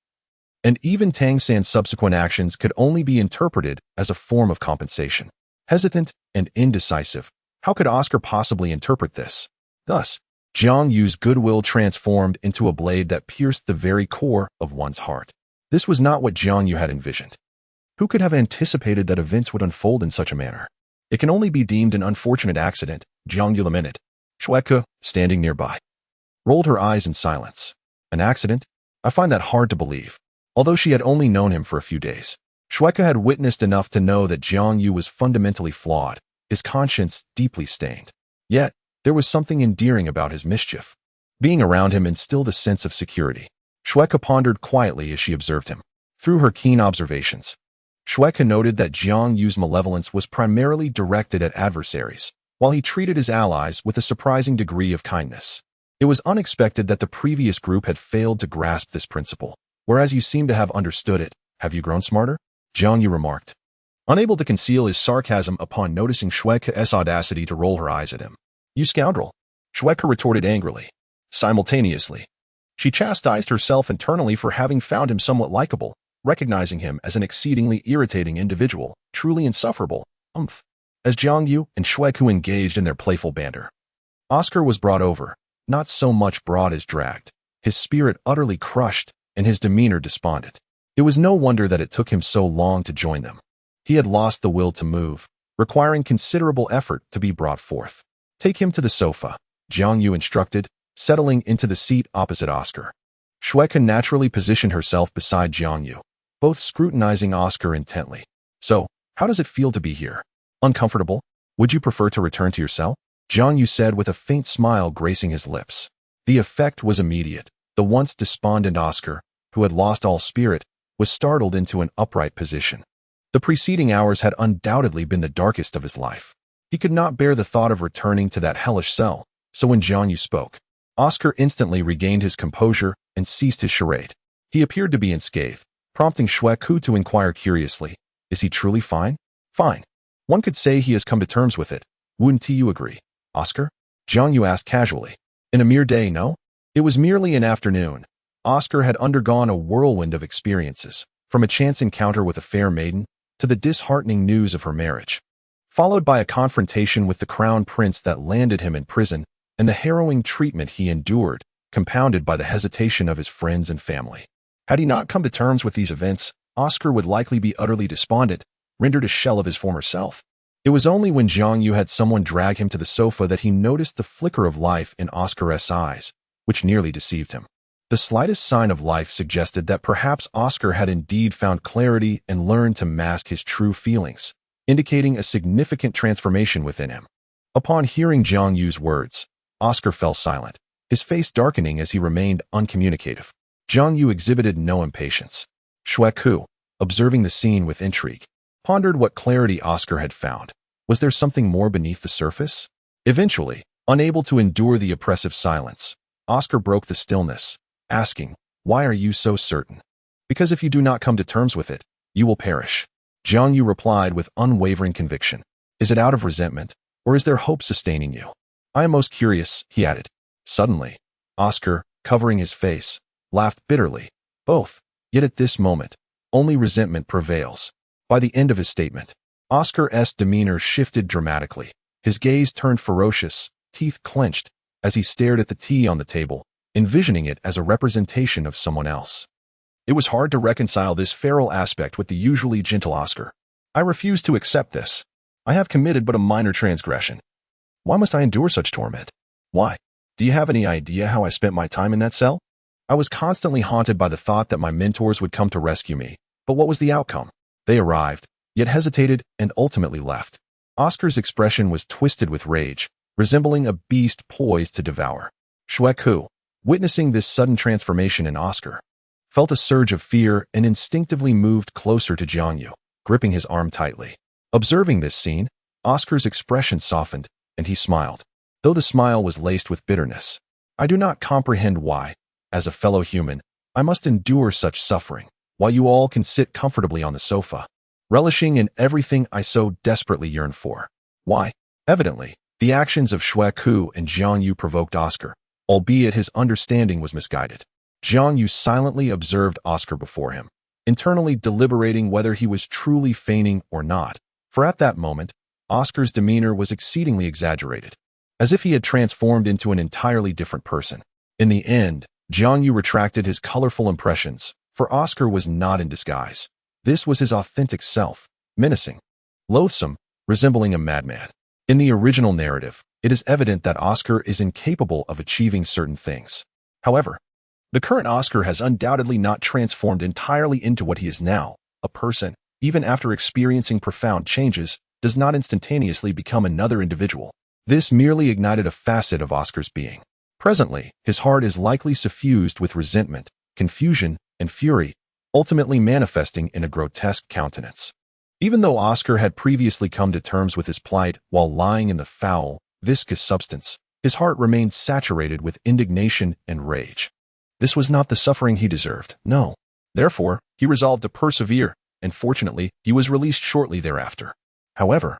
Speaker 1: and even Tang San's subsequent actions could only be interpreted as a form of compensation. Hesitant and indecisive, how could Oscar possibly interpret this? Thus, Jiang Yu's goodwill transformed into a blade that pierced the very core of one's heart. This was not what Jiang Yu had envisioned. Who could have anticipated that events would unfold in such a manner? It can only be deemed an unfortunate accident, Jiang Yu lamented. Xue Qinghe, standing nearby, rolled her eyes in silence. An accident? I find that hard to believe. Although she had only known him for a few days, Xue Qinghe had witnessed enough to know that Jiang Yu was fundamentally flawed, his conscience deeply stained. Yet, there was something endearing about his mischief. Being around him instilled a sense of security. Xue Qinghe pondered quietly as she observed him. Through her keen observations, Xue Qinghe noted that Jiang Yu's malevolence was primarily directed at adversaries, while he treated his allies with a surprising degree of kindness. It was unexpected that the previous group had failed to grasp this principle, whereas you seem to have understood it. Have you grown smarter? Jiang Yu remarked, unable to conceal his sarcasm upon noticing Xue Qinghe's audacity to roll her eyes at him. You scoundrel! Xue Qinghe retorted angrily. Simultaneously, she chastised herself internally for having found him somewhat likable, recognizing him as an exceedingly irritating individual, truly insufferable. As Jiang Yu and Xue Qinghe engaged in their playful banter, Oscar was brought over, not so much brought as dragged, his spirit utterly crushed and his demeanor despondent. It was no wonder that it took him so long to join them. He had lost the will to move, requiring considerable effort to be brought forth. Take him to the sofa, Jiang Yu instructed, settling into the seat opposite Oscar. Xue Qinghe naturally positioned herself beside Jiang Yu, both scrutinizing Oscar intently. So, how does it feel to be here? Uncomfortable? Would you prefer to return to your cell? Jiang Yu said with a faint smile gracing his lips. The effect was immediate. The once despondent Oscar, who had lost all spirit, was startled into an upright position. The preceding hours had undoubtedly been the darkest of his life. He could not bear the thought of returning to that hellish cell, so when Jiang Yu spoke, Oscar instantly regained his composure and ceased his charade. He appeared to be unscathed, prompting Xue Qinghe to inquire curiously, "Is he truly fine?" "Fine. One could say he has come to terms with it. Wouldn't you agree, Oscar?" Jiang Yu asked casually. "In a mere day, no?" It was merely an afternoon. Oscar had undergone a whirlwind of experiences, from a chance encounter with a fair maiden to the disheartening news of her marriage, followed by a confrontation with the crown prince that landed him in prison, and the harrowing treatment he endured, compounded by the hesitation of his friends and family. Had he not come to terms with these events, Oscar would likely be utterly despondent, rendered a shell of his former self. It was only when Jiang Yu had someone drag him to the sofa that he noticed the flicker of life in Oscar's eyes, which nearly deceived him. The slightest sign of life suggested that perhaps Oscar had indeed found clarity and learned to mask his true feelings, indicating a significant transformation within him. Upon hearing Jiang Yu's words, Oscar fell silent, his face darkening as he remained uncommunicative. Jiang Yu exhibited no impatience. Xue Qinghe, observing the scene with intrigue, pondered what clarity Oscar had found. Was there something more beneath the surface? Eventually, unable to endure the oppressive silence, Oscar broke the stillness, asking, "Why are you so certain?" "Because if you do not come to terms with it, you will perish," Jiang Yu replied with unwavering conviction. "Is it out of resentment, or is there hope sustaining you?" "I am most curious," he added. Suddenly, Oscar, covering his face, laughed bitterly. "Both. Yet at this moment, only resentment prevails." By the end of his statement, Oscar's demeanor shifted dramatically. His gaze turned ferocious, teeth clenched, as he stared at the tea on the table, envisioning it as a representation of someone else. It was hard to reconcile this feral aspect with the usually gentle Oscar. "I refuse to accept this. I have committed but a minor transgression. Why must I endure such torment? Why? Do you have any idea how I spent my time in that cell? I was constantly haunted by the thought that my mentors would come to rescue me, but what was the outcome? They arrived, yet hesitated and ultimately left." Oscar's expression was twisted with rage, resembling a beast poised to devour. Xue Qinghe, witnessing this sudden transformation in Oscar, felt a surge of fear and instinctively moved closer to Jiang Yu, gripping his arm tightly. Observing this scene, Oscar's expression softened, and he smiled, though the smile was laced with bitterness. "I do not comprehend why, as a fellow human, I must endure such suffering, while you all can sit comfortably on the sofa, relishing in everything I so desperately yearn for. Why?" Evidently, the actions of Xue Qinghe and Jiang Yu provoked Oscar, albeit his understanding was misguided. Jiang Yu silently observed Oscar before him, internally deliberating whether he was truly feigning or not, for at that moment, Oscar's demeanor was exceedingly exaggerated, as if he had transformed into an entirely different person. In the end, Jiang Yu retracted his colorful impressions, for Oscar was not in disguise. This was his authentic self, menacing, loathsome, resembling a madman. In the original narrative, it is evident that Oscar is incapable of achieving certain things. However, the current Oscar has undoubtedly not transformed entirely into what he is now. A person, even after experiencing profound changes, does not instantaneously become another individual. This merely ignited a facet of Oscar's being. Presently, his heart is likely suffused with resentment, confusion, and fury, ultimately manifesting in a grotesque countenance. Even though Oscar had previously come to terms with his plight while lying in the foul, viscous substance, his heart remained saturated with indignation and rage. This was not the suffering he deserved, no. Therefore, he resolved to persevere, and fortunately, he was released shortly thereafter. However,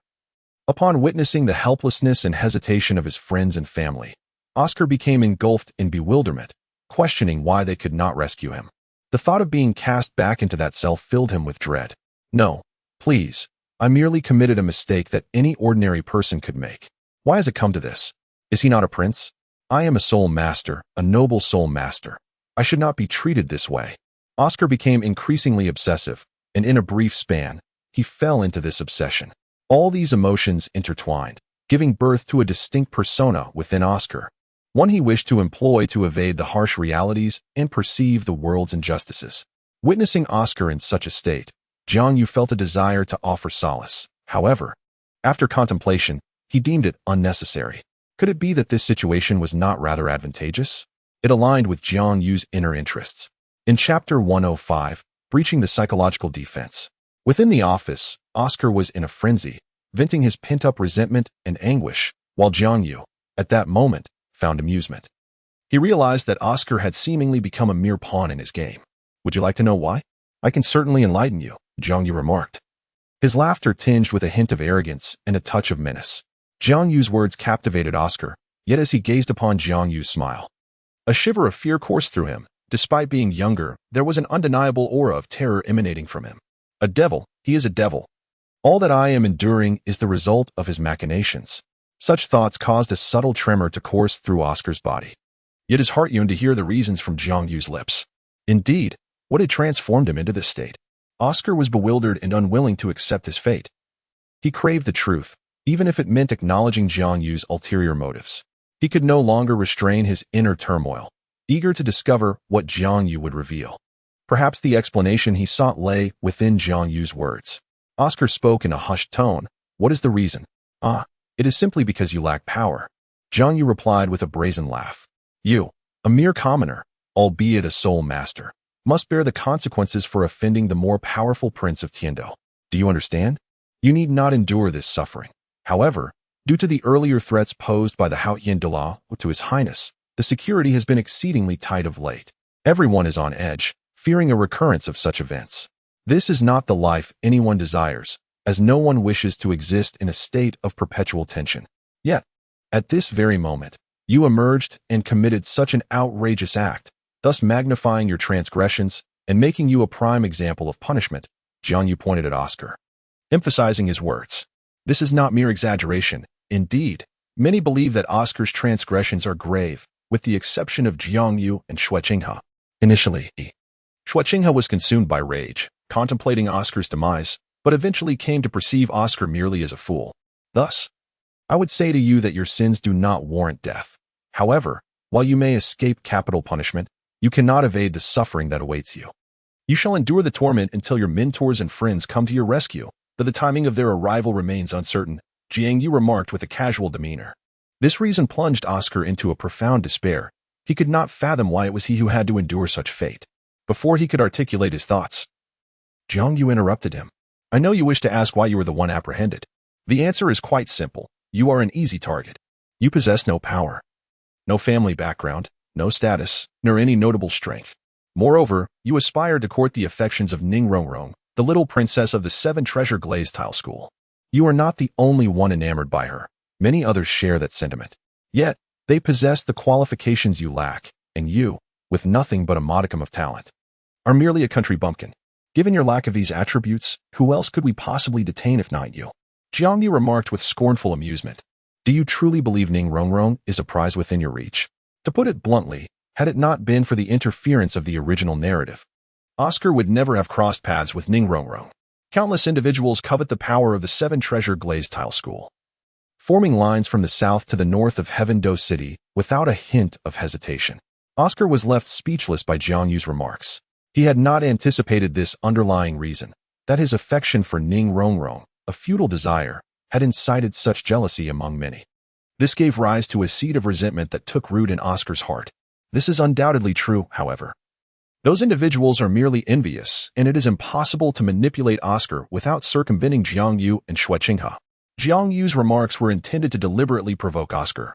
Speaker 1: upon witnessing the helplessness and hesitation of his friends and family, Oscar became engulfed in bewilderment, questioning why they could not rescue him. The thought of being cast back into that cell filled him with dread. "No, please, I merely committed a mistake that any ordinary person could make. Why has it come to this? Is he not a prince? I am a soul master, a noble soul master. I should not be treated this way." Oscar became increasingly obsessive, and in a brief span, he fell into this obsession. All these emotions intertwined, giving birth to a distinct persona within Oscar. one he wished to employ to evade the harsh realities and perceive the world's injustices. Witnessing Oscar in such a state, Jiang Yu felt a desire to offer solace. However, after contemplation, he deemed it unnecessary. Could it be that this situation was not rather advantageous? It aligned with Jiang Yu's inner interests. In Chapter 105, Breaching the Psychological Defense. Within the office, Oscar was in a frenzy, venting his pent-up resentment and anguish, while Jiang Yu, at that moment, found amusement. He realized that Oscar had seemingly become a mere pawn in his game. Would you like to know why? I can certainly enlighten you, Jiang Yu remarked. His laughter tinged with a hint of arrogance and a touch of menace. Jiang Yu's words captivated Oscar, yet as he gazed upon Jiang Yu's smile, a shiver of fear coursed through him. Despite being younger, there was an undeniable aura of terror emanating from him. A devil, he is a devil. All that I am enduring is the result of his machinations. Such thoughts caused a subtle tremor to course through Oscar's body. Yet his heart yearned to hear the reasons from Jiang Yu's lips. Indeed, what had transformed him into this state? Oscar was bewildered and unwilling to accept his fate. He craved the truth, even if it meant acknowledging Jiang Yu's ulterior motives. He could no longer restrain his inner turmoil, eager to discover what Jiang Yu would reveal. Perhaps the explanation he sought lay within Jiang Yu's words. Oscar spoke in a hushed tone. What is the reason? It is simply because you lack power. Jiang Yu replied with a brazen laugh. You, a mere commoner, albeit a soul master, must bear the consequences for offending the more powerful prince of Tiandou. Do you understand? You need not endure this suffering. However, due to the earlier threats posed by the Haotian Douluo to His Highness, the security has been exceedingly tight of late. Everyone is on edge, fearing a recurrence of such events. This is not the life anyone desires, as no one wishes to exist in a state of perpetual tension. Yet, at this very moment, you emerged and committed such an outrageous act, thus magnifying your transgressions and making you a prime example of punishment, Jiang Yu pointed at Oscar, emphasizing his words. This is not mere exaggeration. Indeed, many believe that Oscar's transgressions are grave, with the exception of Jiang Yu and Xue Qinghe. Initially, Xue Qinghe was consumed by rage, contemplating Oscar's demise, but eventually came to perceive Oscar merely as a fool. Thus, I would say to you that your sins do not warrant death. However, while you may escape capital punishment, you cannot evade the suffering that awaits you. You shall endure the torment until your mentors and friends come to your rescue, though the timing of their arrival remains uncertain, Jiang Yu remarked with a casual demeanor. This reason plunged Oscar into a profound despair. He could not fathom why it was he who had to endure such fate. Before he could articulate his thoughts, Jiang Yu interrupted him. I know you wish to ask why you were the one apprehended. The answer is quite simple. You are an easy target. You possess no power, no family background, no status, nor any notable strength. Moreover, you aspired to court the affections of Ning Rongrong, the little princess of the Seven Treasure Glazed Tile School. You are not the only one enamored by her. Many others share that sentiment. Yet, they possess the qualifications you lack, and you, with nothing but a modicum of talent, are merely a country bumpkin. Given your lack of these attributes, who else could we possibly detain if not you? Jiang Yu remarked with scornful amusement. Do you truly believe Ning Rongrong is a prize within your reach? To put it bluntly, had it not been for the interference of the original narrative, Oscar would never have crossed paths with Ning Rongrong. Countless individuals covet the power of the Seven Treasure Glazed Tile School, forming lines from the south to the north of Heaven-Do City without a hint of hesitation. Oscar was left speechless by Jiang Yu's remarks. He had not anticipated this underlying reason, that his affection for Ning Rongrong, a futile desire, had incited such jealousy among many. This gave rise to a seed of resentment that took root in Oscar's heart. This is undoubtedly true, however. Those individuals are merely envious, and it is impossible to manipulate Oscar without circumventing Jiang Yu and Xue Qinghe. Jiang Yu's remarks were intended to deliberately provoke Oscar,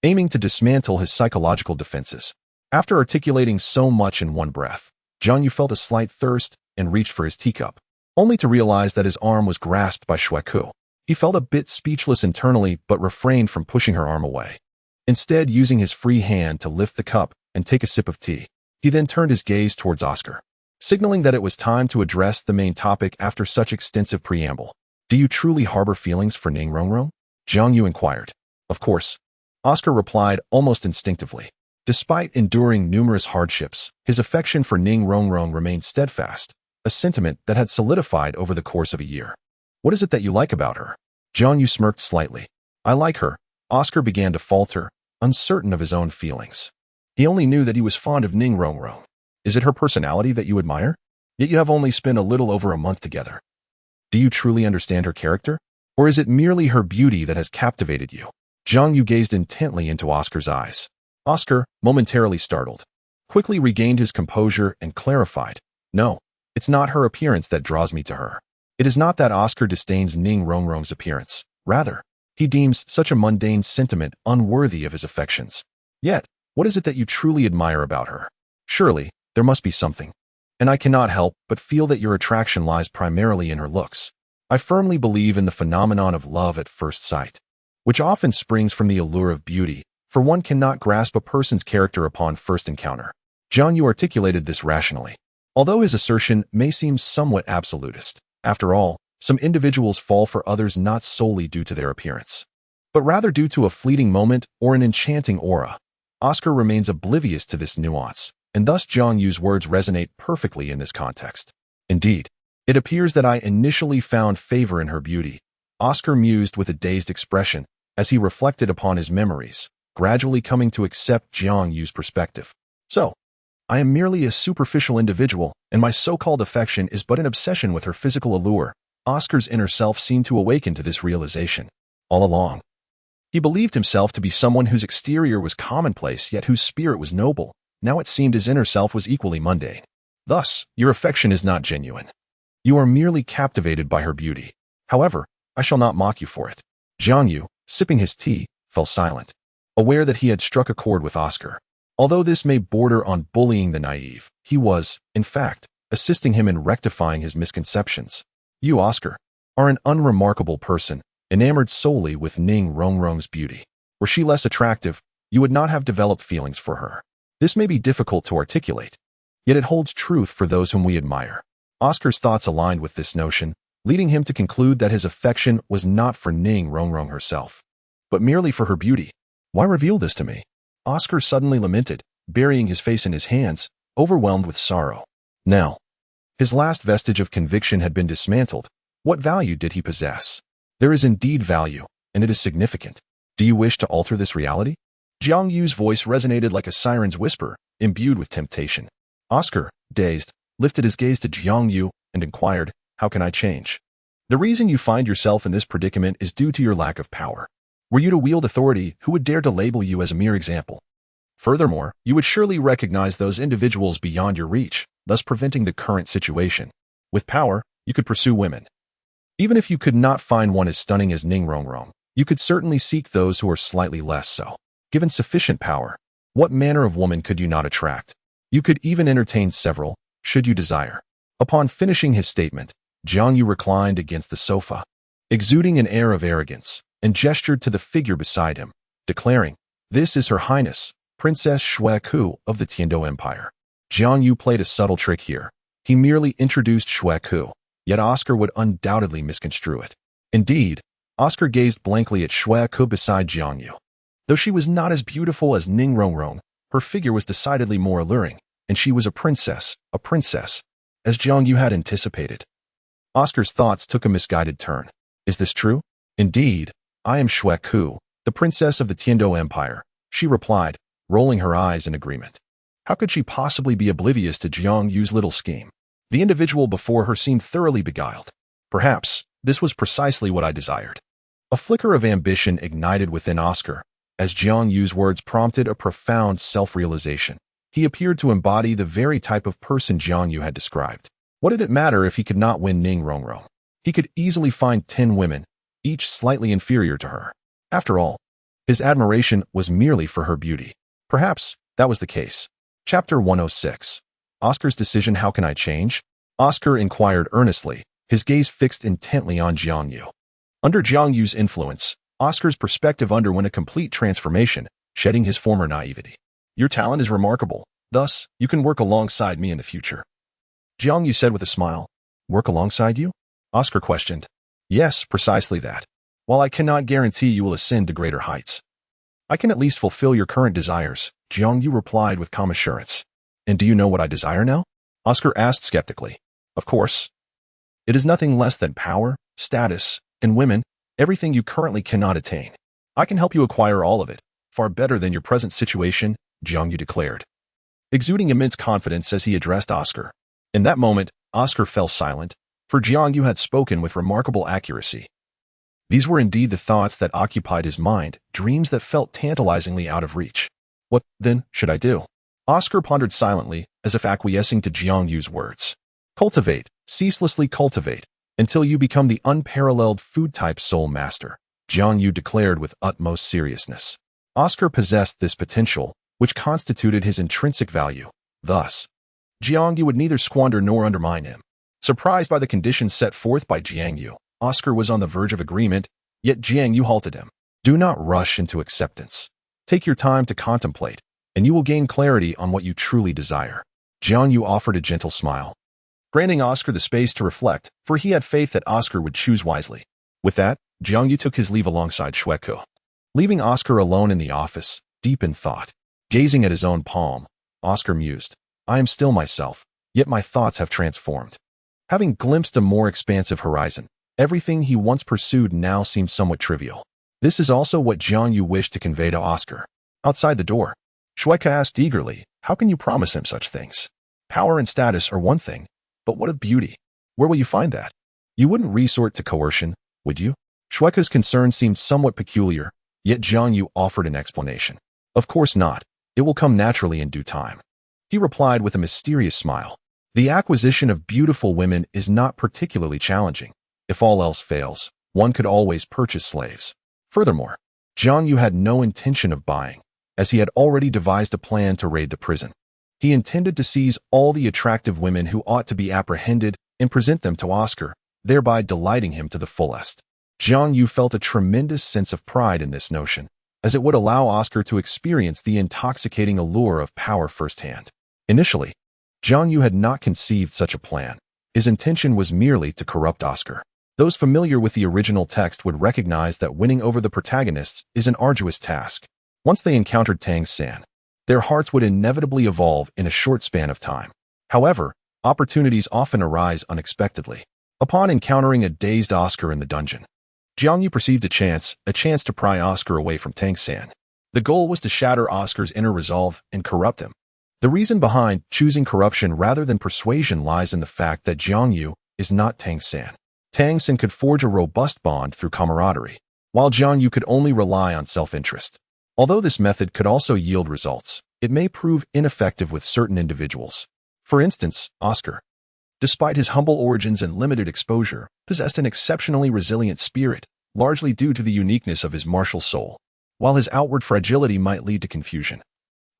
Speaker 1: aiming to dismantle his psychological defenses. After articulating so much in one breath, Jiang Yu felt a slight thirst and reached for his teacup, only to realize that his arm was grasped by Xue Qinghe. He felt a bit speechless internally but refrained from pushing her arm away. Instead, using his free hand to lift the cup and take a sip of tea, he then turned his gaze towards Oscar, signaling that it was time to address the main topic after such extensive preamble. Do you truly harbor feelings for Ning Rongrong? Jiang Yu inquired. Of course, Oscar replied almost instinctively. Despite enduring numerous hardships, his affection for Ning Rongrong remained steadfast, a sentiment that had solidified over the course of a year. What is it that you like about her? Jiang Yu smirked slightly. I like her. Oscar began to falter, uncertain of his own feelings. He only knew that he was fond of Ning Rongrong. Is it her personality that you admire? Yet you have only spent a little over a month together. Do you truly understand her character? Or is it merely her beauty that has captivated you? Jiang Yu gazed intently into Oscar's eyes. Oscar, momentarily startled, quickly regained his composure and clarified, "No, it's not her appearance that draws me to her. It is not that Oscar disdains Ning Rongrong's appearance. Rather, he deems such a mundane sentiment unworthy of his affections. Yet, what is it that you truly admire about her? Surely, there must be something. And I cannot help but feel that your attraction lies primarily in her looks. I firmly believe in the phenomenon of love at first sight, which often springs from the allure of beauty, for one cannot grasp a person's character upon first encounter." Jiang Yu articulated this rationally. Although his assertion may seem somewhat absolutist, after all, some individuals fall for others not solely due to their appearance, but rather due to a fleeting moment or an enchanting aura. Oscar remains oblivious to this nuance, and thus Jiang Yu's words resonate perfectly in this context. "Indeed, it appears that I initially found favor in her beauty," Oscar mused with a dazed expression as he reflected upon his memories, gradually coming to accept Jiang Yu's perspective. "So, I am merely a superficial individual, and my so-called affection is but an obsession with her physical allure." Oscar's inner self seemed to awaken to this realization. All along, he believed himself to be someone whose exterior was commonplace yet whose spirit was noble. Now it seemed his inner self was equally mundane. "Thus, your affection is not genuine. You are merely captivated by her beauty. However, I shall not mock you for it." Jiang Yu, sipping his tea, fell silent, aware that he had struck a chord with Oscar. Although this may border on bullying the naive, he was, in fact, assisting him in rectifying his misconceptions. "You, Oscar, are an unremarkable person, enamored solely with Ning Rongrong's beauty. Were she less attractive, you would not have developed feelings for her. This may be difficult to articulate, yet it holds truth for those whom we admire." Oscar's thoughts aligned with this notion, leading him to conclude that his affection was not for Ning Rongrong herself, but merely for her beauty. "Why reveal this to me?" Oscar suddenly lamented, burying his face in his hands, overwhelmed with sorrow. Now, his last vestige of conviction had been dismantled. What value did he possess? There is indeed value, and it is significant. Do you wish to alter this reality? Jiang Yu's voice resonated like a siren's whisper, imbued with temptation. Oscar, dazed, lifted his gaze to Jiang Yu and inquired, "How can I change?" "The reason you find yourself in this predicament is due to your lack of power. Were you to wield authority, who would dare to label you as a mere example? Furthermore, you would surely recognize those individuals beyond your reach, thus preventing the current situation. With power, you could pursue women. Even if you could not find one as stunning as Ning Rongrong, you could certainly seek those who are slightly less so. Given sufficient power, what manner of woman could you not attract? You could even entertain several, should you desire." Upon finishing his statement, Jiang Yu reclined against the sofa, exuding an air of arrogance, and gestured to the figure beside him, declaring, "This is Her Highness, Princess Xue Qinghe of the Tiandou Empire." Jiang Yu played a subtle trick here. He merely introduced Xue Qinghe, yet Oscar would undoubtedly misconstrue it. Indeed, Oscar gazed blankly at Xue Qinghe beside Jiang Yu. Though she was not as beautiful as Ning Rongrong, her figure was decidedly more alluring, and she was a princess, as Jiang Yu had anticipated. Oscar's thoughts took a misguided turn. "Is this true?" "Indeed, I am Xue Qinghe, the princess of the Tiandou Empire," she replied, rolling her eyes in agreement. How could she possibly be oblivious to Jiang Yu's little scheme? The individual before her seemed thoroughly beguiled. Perhaps this was precisely what I desired. A flicker of ambition ignited within Oscar, as Jiang Yu's words prompted a profound self-realization. He appeared to embody the very type of person Jiang Yu had described. What did it matter if he could not win Ning Rongrong? He could easily find 10 women, each slightly inferior to her. After all, his admiration was merely for her beauty. Perhaps that was the case. Chapter 106. Oscar's decision. How can I change? Oscar inquired earnestly, his gaze fixed intently on Jiang Yu. Under Jiang Yu's influence, Oscar's perspective underwent a complete transformation, shedding his former naivety. "Your talent is remarkable. Thus, you can work alongside me in the future," Jiang Yu said with a smile. "Work alongside you?" Oscar questioned. "Yes, precisely that. While I cannot guarantee you will ascend to greater heights, I can at least fulfill your current desires," Jiang Yu replied with calm assurance. "And do you know what I desire now?" Oscar asked skeptically. "Of course. It is nothing less than power, status, and women, everything you currently cannot attain. I can help you acquire all of it. far better than your present situation, Jiang Yu declared, exuding immense confidence as he addressed Oscar. In that moment, Oscar fell silent, for Jiang Yu had spoken with remarkable accuracy. These were indeed the thoughts that occupied his mind, dreams that felt tantalizingly out of reach. What, then, should I do? Oscar pondered silently, as if acquiescing to Jiang Yu's words. Cultivate, ceaselessly cultivate, until you become the unparalleled food-type soul master, Jiang Yu declared with utmost seriousness. Oscar possessed this potential, which constituted his intrinsic value. Thus, Jiang Yu would neither squander nor undermine him. Surprised by the conditions set forth by Jiang Yu, Oscar was on the verge of agreement, yet Jiang Yu halted him. Do not rush into acceptance. Take your time to contemplate, and you will gain clarity on what you truly desire. Jiang Yu offered a gentle smile, granting Oscar the space to reflect, for he had faith that Oscar would choose wisely. With that, Jiang Yu took his leave alongside Xue Qinghe. Leaving Oscar alone in the office, deep in thought, gazing at his own palm, Oscar mused, I am still myself, yet my thoughts have transformed. Having glimpsed a more expansive horizon, everything he once pursued now seemed somewhat trivial. This is also what Jiang Yu wished to convey to Oscar. Outside the door, Xue Qinghe asked eagerly, how can you promise him such things? Power and status are one thing, but what of beauty? Where will you find that? You wouldn't resort to coercion, would you? Xue Qinghe's concern seemed somewhat peculiar, yet Jiang Yu offered an explanation. Of course not. It will come naturally in due time. He replied with a mysterious smile. The acquisition of beautiful women is not particularly challenging. If all else fails, one could always purchase slaves. Furthermore, Jiang Yu had no intention of buying, as he had already devised a plan to raid the prison. He intended to seize all the attractive women who ought to be apprehended and present them to Oscar, thereby delighting him to the fullest. Jiang Yu felt a tremendous sense of pride in this notion, as it would allow Oscar to experience the intoxicating allure of power firsthand. Initially, Jiang Yu had not conceived such a plan. His intention was merely to corrupt Oscar. Those familiar with the original text would recognize that winning over the protagonists is an arduous task. Once they encountered Tang San, their hearts would inevitably evolve in a short span of time. However, opportunities often arise unexpectedly. Upon encountering a dazed Oscar in the dungeon, Jiang Yu perceived a chance to pry Oscar away from Tang San. The goal was to shatter Oscar's inner resolve and corrupt him. The reason behind choosing corruption rather than persuasion lies in the fact that Jiang Yu is not Tang San. Tang San could forge a robust bond through camaraderie, while Jiang Yu could only rely on self-interest. Although this method could also yield results, it may prove ineffective with certain individuals. For instance, Oscar, despite his humble origins and limited exposure, possessed an exceptionally resilient spirit, largely due to the uniqueness of his martial soul, while his outward fragility might lead to confusion.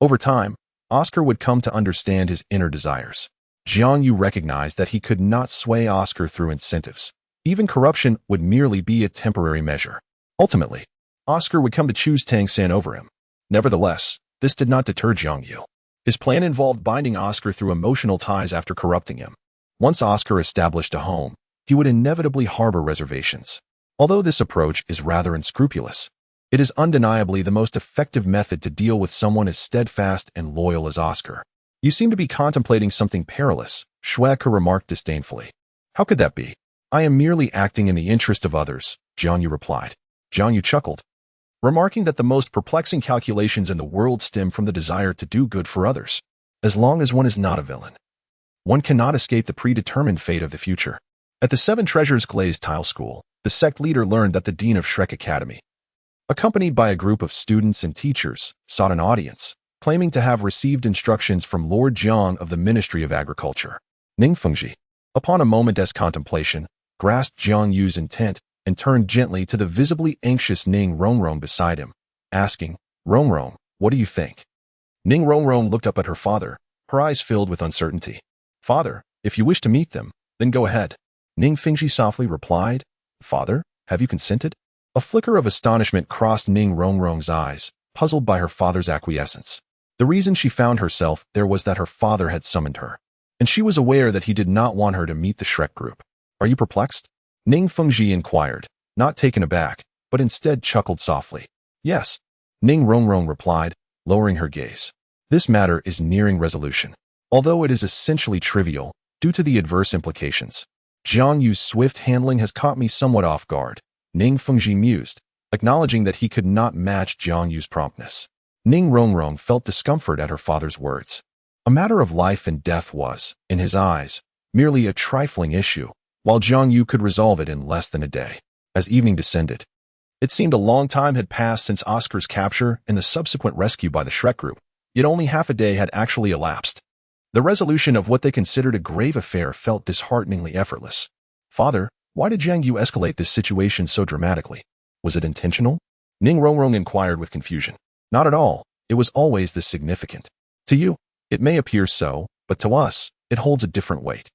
Speaker 1: Over time, Oscar would come to understand his inner desires. Jiang Yu recognized that he could not sway Oscar through incentives. Even corruption would merely be a temporary measure. Ultimately, Oscar would come to choose Tang San over him. Nevertheless, this did not deter Jiang Yu. His plan involved binding Oscar through emotional ties after corrupting him. Once Oscar established a home, he would inevitably harbor reservations. Although this approach is rather unscrupulous, it is undeniably the most effective method to deal with someone as steadfast and loyal as Oscar. You seem to be contemplating something perilous, Xue Qinghe remarked disdainfully. How could that be? I am merely acting in the interest of others, Jiang Yu replied. Jiang Yu chuckled, remarking that the most perplexing calculations in the world stem from the desire to do good for others. As long as one is not a villain, one cannot escape the predetermined fate of the future. At the Seven Treasures Glazed Tile School, the sect leader learned that the dean of Shrek Academy, accompanied by a group of students and teachers, sought an audience, claiming to have received instructions from Lord Jiang of the Ministry of Agriculture. Ning Fengji, upon a moment's contemplation, grasped Jiang Yu's intent and turned gently to the visibly anxious Ning Rongrong beside him, asking, Rongrong, what do you think? Ning Rongrong looked up at her father, her eyes filled with uncertainty. Father, if you wish to meet them, then go ahead. Ning Fengji softly replied, Father, have you consented? A flicker of astonishment crossed Ning Rongrong's eyes, puzzled by her father's acquiescence. The reason she found herself there was that her father had summoned her, and she was aware that he did not want her to meet the Shrek group. Are you perplexed? Ning Fengji inquired, not taken aback, but instead chuckled softly. Yes, Ning Rongrong replied, lowering her gaze. This matter is nearing resolution, although it is essentially trivial, due to the adverse implications. Jiang Yu's swift handling has caught me somewhat off guard, Ning Fengji mused, acknowledging that he could not match Jiang Yu's promptness. Ning Rongrong felt discomfort at her father's words. A matter of life and death was, in his eyes, merely a trifling issue, while Jiang Yu could resolve it in less than a day. As evening descended, it seemed a long time had passed since Oscar's capture and the subsequent rescue by the Xue group, yet only half a day had actually elapsed. The resolution of what they considered a grave affair felt dishearteningly effortless. "Father, why did Jiang Yu escalate this situation so dramatically? Was it intentional?" Ning Rongrong inquired with confusion. "Not at all. It was always this significant. To you, it may appear so, but to us, it holds a different weight.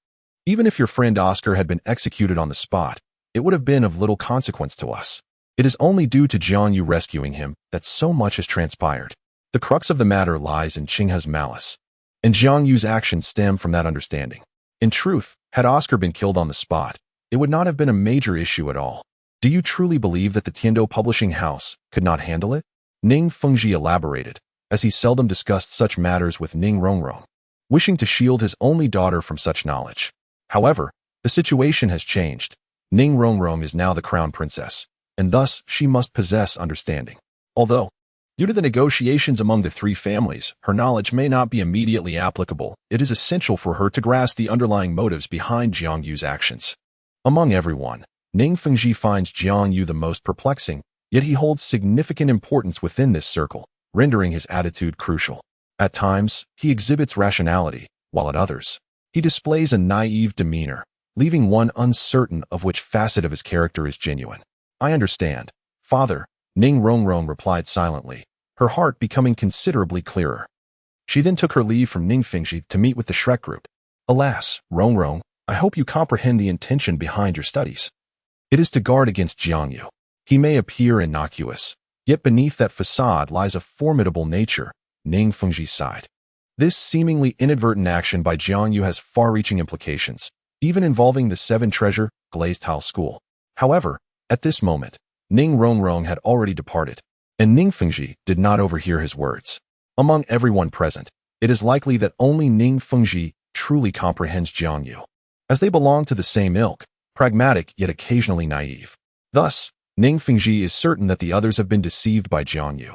Speaker 1: Even if your friend Oscar had been executed on the spot, it would have been of little consequence to us. It is only due to Jiang Yu rescuing him that so much has transpired. The crux of the matter lies in Qinghe's malice, and Jiang Yu's actions stem from that understanding. In truth, had Oscar been killed on the spot, it would not have been a major issue at all. Do you truly believe that the Tiandou publishing house could not handle it?" Ning Fengji elaborated, as he seldom discussed such matters with Ning Rongrong, wishing to shield his only daughter from such knowledge. However, the situation has changed. Ning Rongrong is now the crown princess, and thus she must possess understanding. Although, due to the negotiations among the three families, her knowledge may not be immediately applicable, it is essential for her to grasp the underlying motives behind Jiang Yu's actions. Among everyone, Ning Fengji finds Jiang Yu the most perplexing, yet he holds significant importance within this circle, rendering his attitude crucial. At times, he exhibits rationality, while at others, he displays a naive demeanor, leaving one uncertain of which facet of his character is genuine. "I understand, Father," Ning Rongrong replied silently, her heart becoming considerably clearer. She then took her leave from Ning Fengji to meet with the Xue group. "Alas, Rongrong, I hope you comprehend the intention behind your studies. It is to guard against Jiang Yu. He may appear innocuous, yet beneath that facade lies a formidable nature," Ning Fengji sighed. "This seemingly inadvertent action by Jiang Yu has far-reaching implications, even involving the Seven Treasure Glazed Tile School." However, at this moment, Ning Rongrong had already departed, and Ning Fengji did not overhear his words. Among everyone present, it is likely that only Ning Fengji truly comprehends Jiang Yu, as they belong to the same ilk, pragmatic yet occasionally naive. Thus, Ning Fengji is certain that the others have been deceived by Jiang Yu,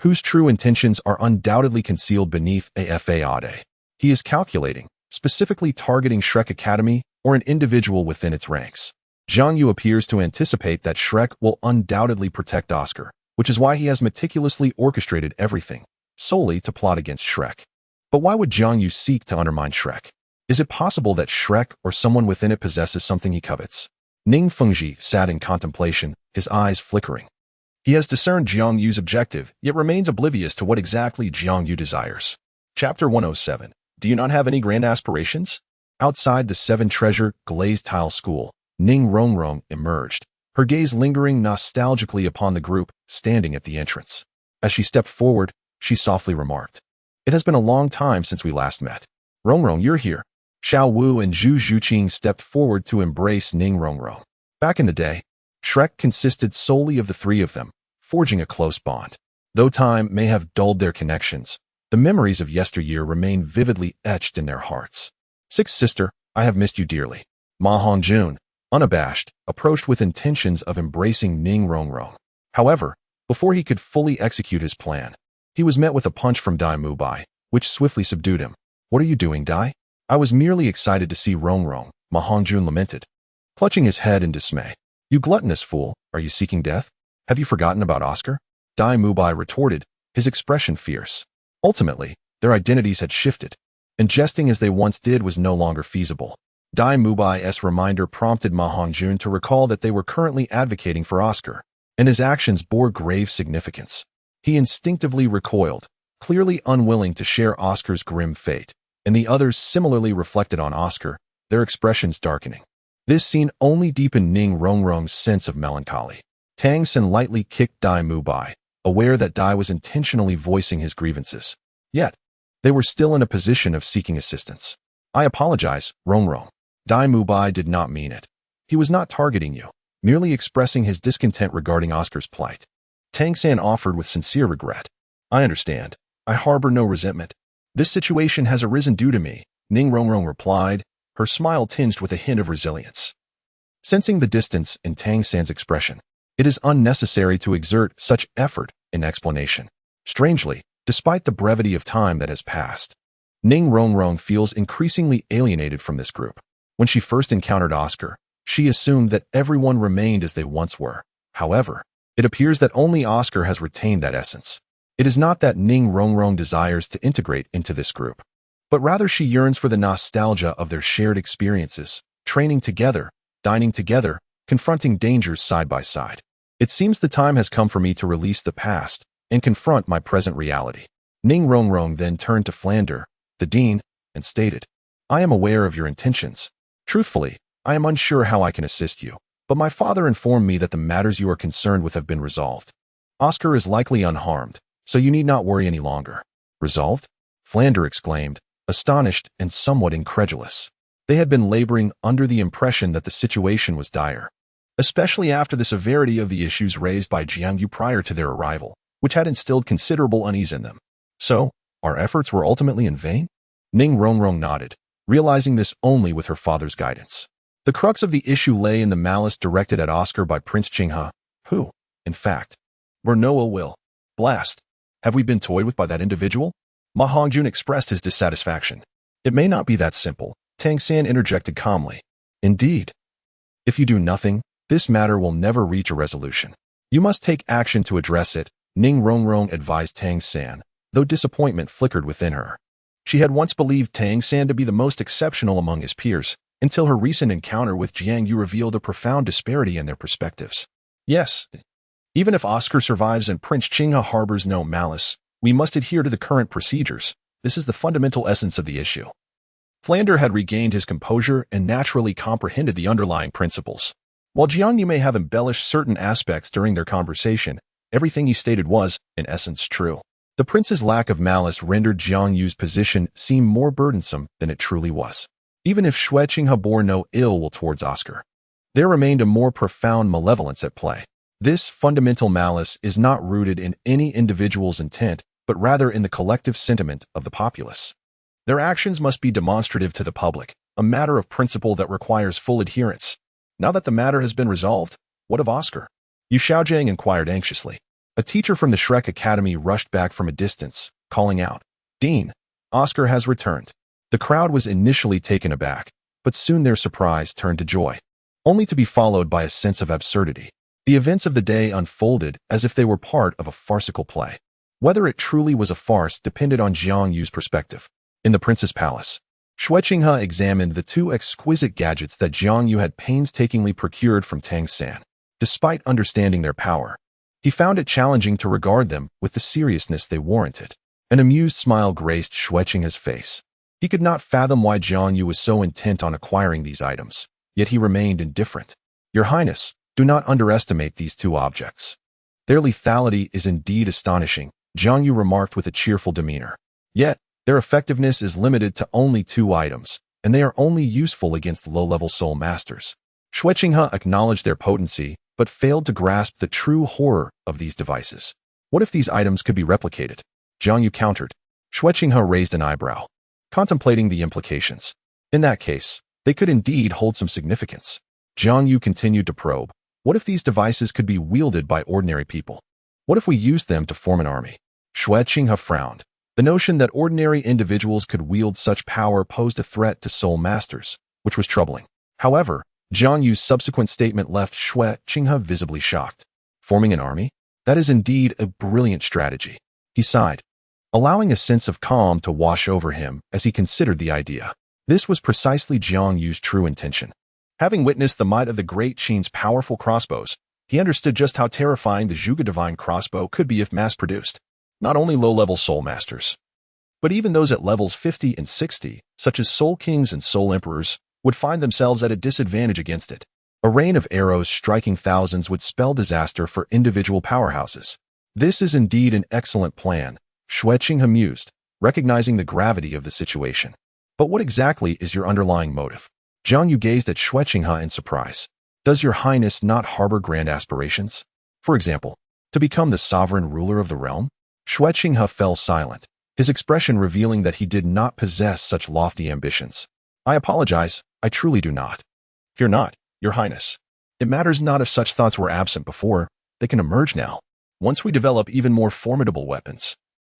Speaker 1: whose true intentions are undoubtedly concealed beneath a facade. He is calculating, specifically targeting Xue Academy or an individual within its ranks. Jiang Yu appears to anticipate that Xue will undoubtedly protect Oscar, which is why he has meticulously orchestrated everything, solely to plot against Xue. But why would Jiang Yu seek to undermine Xue? Is it possible that Xue or someone within it possesses something he covets? Ning Fengji sat in contemplation, his eyes flickering. He has discerned Jiang Yu's objective, yet remains oblivious to what exactly Jiang Yu desires. Chapter 107. Do you not have any grand aspirations? Outside the Seven Treasure Glazed Tile School, Ning Rongrong emerged, her gaze lingering nostalgically upon the group standing at the entrance. As she stepped forward, she softly remarked, "It has been a long time since we last met. Rongrong, you're here." Xiao Wu and Zhu Zhuqing stepped forward to embrace Ning Rongrong. Back in the day, Xue consisted solely of the three of them, forging a close bond. Though time may have dulled their connections, the memories of yesteryear remain vividly etched in their hearts. "Sixth sister, I have missed you dearly." Ma Hongjun, unabashed, approached with intentions of embracing Ning Rongrong. However, before he could fully execute his plan, he was met with a punch from Dai Mubai, which swiftly subdued him. "What are you doing, Dai?" "I was merely excited to see Rongrong," Ma Hongjun lamented, clutching his head in dismay. "You gluttonous fool, are you seeking death? Have you forgotten about Oscar?" Dai Mubai retorted, his expression fierce. Ultimately, their identities had shifted, and jesting as they once did was no longer feasible. Dai Mubai's reminder prompted Ma Hongjun to recall that they were currently advocating for Oscar, and his actions bore grave significance. He instinctively recoiled, clearly unwilling to share Oscar's grim fate, and the others similarly reflected on Oscar, their expressions darkening. This scene only deepened Ning Rongrong's sense of melancholy. Tang Sen lightly kicked Dai Mubai, aware that Dai was intentionally voicing his grievances. Yet, they were still in a position of seeking assistance. "I apologize, Rongrong." Dai Mubai did not mean it. He was not targeting you, merely expressing his discontent regarding Oscar's plight. Tang San offered with sincere regret. "I understand. I harbor no resentment. This situation has arisen due to me," Ning Rongrong replied, her smile tinged with a hint of resilience. Sensing the distance in Tang San's expression, It is unnecessary to exert such effort in explanation. Strangely, despite the brevity of time that has passed, Ning Rongrong feels increasingly alienated from this group. When she first encountered Oscar, she assumed that everyone remained as they once were. However, it appears that only Oscar has retained that essence. It is not that Ning Rongrong desires to integrate into this group, but rather she yearns for the nostalgia of their shared experiences, training together, dining together, confronting dangers side by side. It seems the time has come for me to release the past and confront my present reality. Ning Rongrong then turned to Flander, the dean, and stated, I am aware of your intentions. Truthfully, I am unsure how I can assist you, but my father informed me that the matters you are concerned with have been resolved. Oscar is likely unharmed, so you need not worry any longer. Resolved? Flander exclaimed, astonished and somewhat incredulous. They had been laboring under the impression that the situation was dire, especially after the severity of the issues raised by Jiang Yu prior to their arrival, which had instilled considerable unease in them. So, our efforts were ultimately in vain? Ning Rongrong nodded, realizing this only with her father's guidance. The crux of the issue lay in the malice directed at Oscar by Prince Qinghe, who, in fact, bore no ill will. Blast! Have we been toyed with by that individual? Ma Hongjun expressed his dissatisfaction. It may not be that simple, Tang San interjected calmly. Indeed. If you do nothing, this matter will never reach a resolution. You must take action to address it, Ning Rongrong advised Tang San, though disappointment flickered within her. She had once believed Tang San to be the most exceptional among his peers, until her recent encounter with Jiang Yu revealed a profound disparity in their perspectives. Yes, even if Oscar survives and Prince Qinghe harbors no malice, we must adhere to the current procedures. This is the fundamental essence of the issue. Flander had regained his composure and naturally comprehended the underlying principles. While Jiang Yu may have embellished certain aspects during their conversation, everything he stated was, in essence, true. The prince's lack of malice rendered Jiang Yu's position seem more burdensome than it truly was. Even if Xue Qinghe bore no ill will towards Oscar, there remained a more profound malevolence at play. This fundamental malice is not rooted in any individual's intent, but rather in the collective sentiment of the populace. Their actions must be demonstrative to the public, a matter of principle that requires full adherence. Now that the matter has been resolved, what of Oscar? Yu Xiaojiang inquired anxiously. A teacher from the Shrek Academy rushed back from a distance, calling out, Dean, Oscar has returned. The crowd was initially taken aback, but soon their surprise turned to joy, only to be followed by a sense of absurdity. The events of the day unfolded as if they were part of a farcical play. Whether it truly was a farce depended on Jiang Yu's perspective. In the prince's palace, Xue Qinghe examined the two exquisite gadgets that Jiang Yu had painstakingly procured from Tang San. Despite understanding their power, he found it challenging to regard them with the seriousness they warranted. An amused smile graced Xue Qinghe's face. He could not fathom why Jiang Yu was so intent on acquiring these items, yet he remained indifferent. Your Highness, do not underestimate these two objects. Their lethality is indeed astonishing, Jiang Yu remarked with a cheerful demeanor. Yet, their effectiveness is limited to only 2 items, and they are only useful against low-level soul masters. Xue Qinghe acknowledged their potency, but failed to grasp the true horror of these devices. What if these items could be replicated? Jiang Yu countered. Xue Qinghe raised an eyebrow, contemplating the implications. In that case, they could indeed hold some significance. Jiang Yu continued to probe. What if these devices could be wielded by ordinary people? What if we used them to form an army? Xue Qinghe frowned. The notion that ordinary individuals could wield such power posed a threat to soul masters, which was troubling. However, Jiang Yu's subsequent statement left Xue Qinghe visibly shocked. Forming an army? That is indeed a brilliant strategy. He sighed, allowing a sense of calm to wash over him as he considered the idea. This was precisely Jiang Yu's true intention. Having witnessed the might of the great Qin's powerful crossbows, he understood just how terrifying the Zhuge Divine crossbow could be if mass-produced. Not only low-level soul masters, but even those at levels 50 and 60, such as soul kings and soul emperors, would find themselves at a disadvantage against it. A rain of arrows striking thousands would spell disaster for individual powerhouses. This is indeed an excellent plan, Xue Qinghe mused, recognizing the gravity of the situation. But what exactly is your underlying motive? Jiang Yu gazed at Xue Qinghe in surprise. Does your highness not harbor grand aspirations? For example, to become the sovereign ruler of the realm? Xue Qinghe fell silent, his expression revealing that he did not possess such lofty ambitions. I apologize, I truly do not. Fear not, your highness. It matters not if such thoughts were absent before, they can emerge now. Once we develop even more formidable weapons,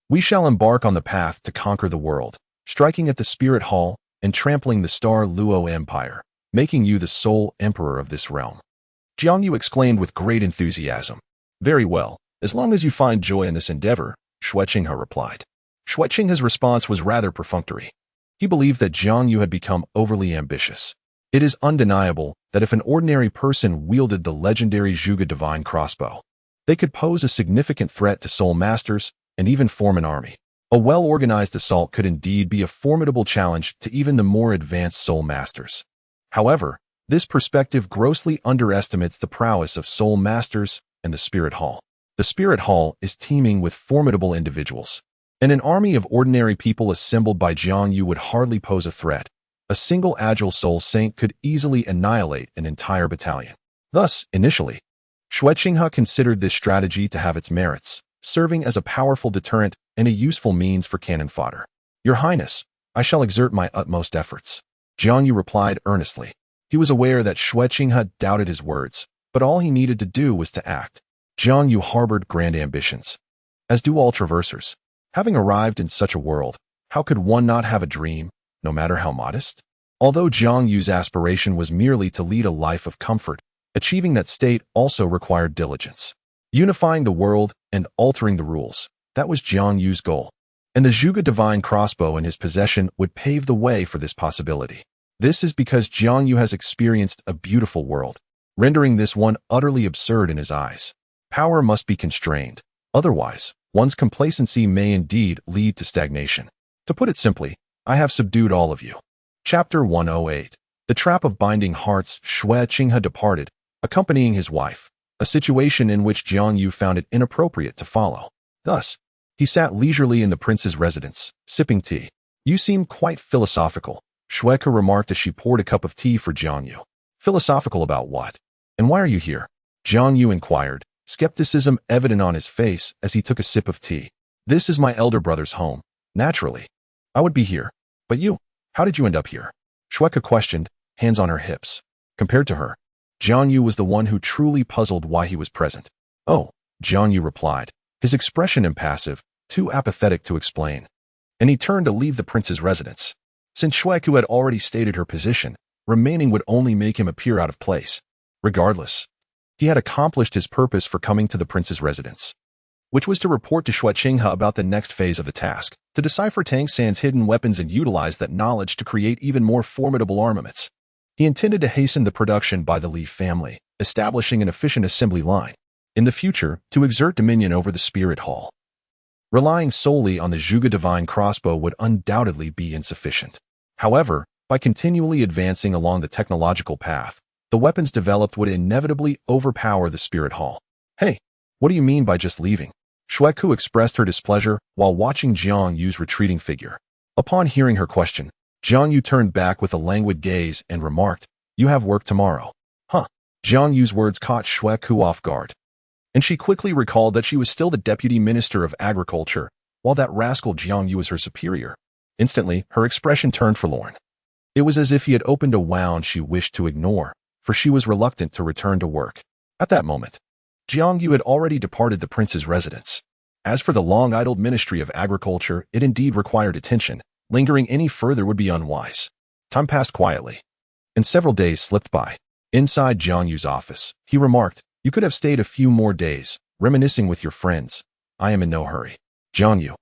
Speaker 1: we shall embark on the path to conquer the world, striking at the Spirit Hall and trampling the Douluo Empire, making you the sole emperor of this realm. Jiang Yu exclaimed with great enthusiasm. Very well, as long as you find joy in this endeavor, Xue Qinghe replied. Xue Qinghe's response was rather perfunctory. He believed that Jiang Yu had become overly ambitious. It is undeniable that if an ordinary person wielded the legendary Zhuge divine crossbow, they could pose a significant threat to soul masters and even form an army. A well-organized assault could indeed be a formidable challenge to even the more advanced soul masters. However, this perspective grossly underestimates the prowess of soul masters and the Spirit Hall. The Spirit Hall is teeming with formidable individuals, and an army of ordinary people assembled by Jiang Yu would hardly pose a threat. A single agile soul saint could easily annihilate an entire battalion. Thus, initially, Xue Qinghe considered this strategy to have its merits, serving as a powerful deterrent and a useful means for cannon fodder. Your Highness, I shall exert my utmost efforts. Jiang Yu replied earnestly. He was aware that Xue Qinghe doubted his words, but all he needed to do was to act. Jiang Yu harbored grand ambitions, as do all traversers. Having arrived in such a world, how could one not have a dream, no matter how modest? Although Jiang Yu's aspiration was merely to lead a life of comfort, achieving that state also required diligence. Unifying the world and altering the rules, that was Jiang Yu's goal. And the Zhuge divine crossbow in his possession would pave the way for this possibility. This is because Jiang Yu has experienced a beautiful world, rendering this one utterly absurd in his eyes. Power must be constrained. Otherwise, one's complacency may indeed lead to stagnation. To put it simply, I have subdued all of you. Chapter 108. The Trap of Binding Hearts. Xue Qinghe departed, accompanying his wife, a situation in which Jiang Yu found it inappropriate to follow. Thus, he sat leisurely in the prince's residence, sipping tea. You seem quite philosophical, Xue Qinghe remarked as she poured a cup of tea for Jiang Yu. Philosophical about what? And why are you here? Jiang Yu inquired, skepticism evident on his face as he took a sip of tea. This is my elder brother's home. Naturally, I would be here. But you, how did you end up here? Xue Qinghe questioned, hands on her hips. Compared to her, Jiang Yu was the one who truly puzzled why he was present. Oh, Jiang Yu replied, his expression impassive, too apathetic to explain. And he turned to leave the prince's residence. Since Xue Qinghe had already stated her position, remaining would only make him appear out of place. Regardless, he had accomplished his purpose for coming to the prince's residence, which was to report to Xue Qinghe about the next phase of the task, to decipher Tang San's hidden weapons and utilize that knowledge to create even more formidable armaments. He intended to hasten the production by the Li family, establishing an efficient assembly line. In the future, to exert dominion over the Spirit Hall. Relying solely on the Zhuge divine crossbow would undoubtedly be insufficient. However, by continually advancing along the technological path, the weapons developed would inevitably overpower the Spirit Hall. Hey, what do you mean by just leaving? Xue Qinghe expressed her displeasure while watching Jiang Yu's retreating figure. Upon hearing her question, Jiang Yu turned back with a languid gaze and remarked, you have work tomorrow. Huh. Jiang Yu's words caught Xue Qinghe off guard, and she quickly recalled that she was still the deputy minister of agriculture, while that rascal Jiang Yu was her superior. Instantly, her expression turned forlorn. It was as if he had opened a wound she wished to ignore, for she was reluctant to return to work. At that moment, Jiang Yu had already departed the prince's residence. As for the long-idled Ministry of Agriculture, it indeed required attention. Lingering any further would be unwise. Time passed quietly, and several days slipped by. Inside Jiang Yu's office, he remarked, you could have stayed a few more days, reminiscing with your friends. I am in no hurry. Jiang Yu,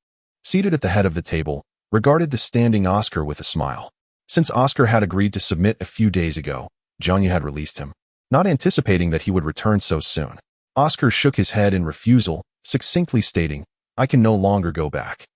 Speaker 1: seated at the head of the table, regarded the standing Oscar with a smile. Since Oscar had agreed to submit a few days ago, Jiang Yu had released him, not anticipating that he would return so soon. Oscar shook his head in refusal, succinctly stating, I can no longer go back.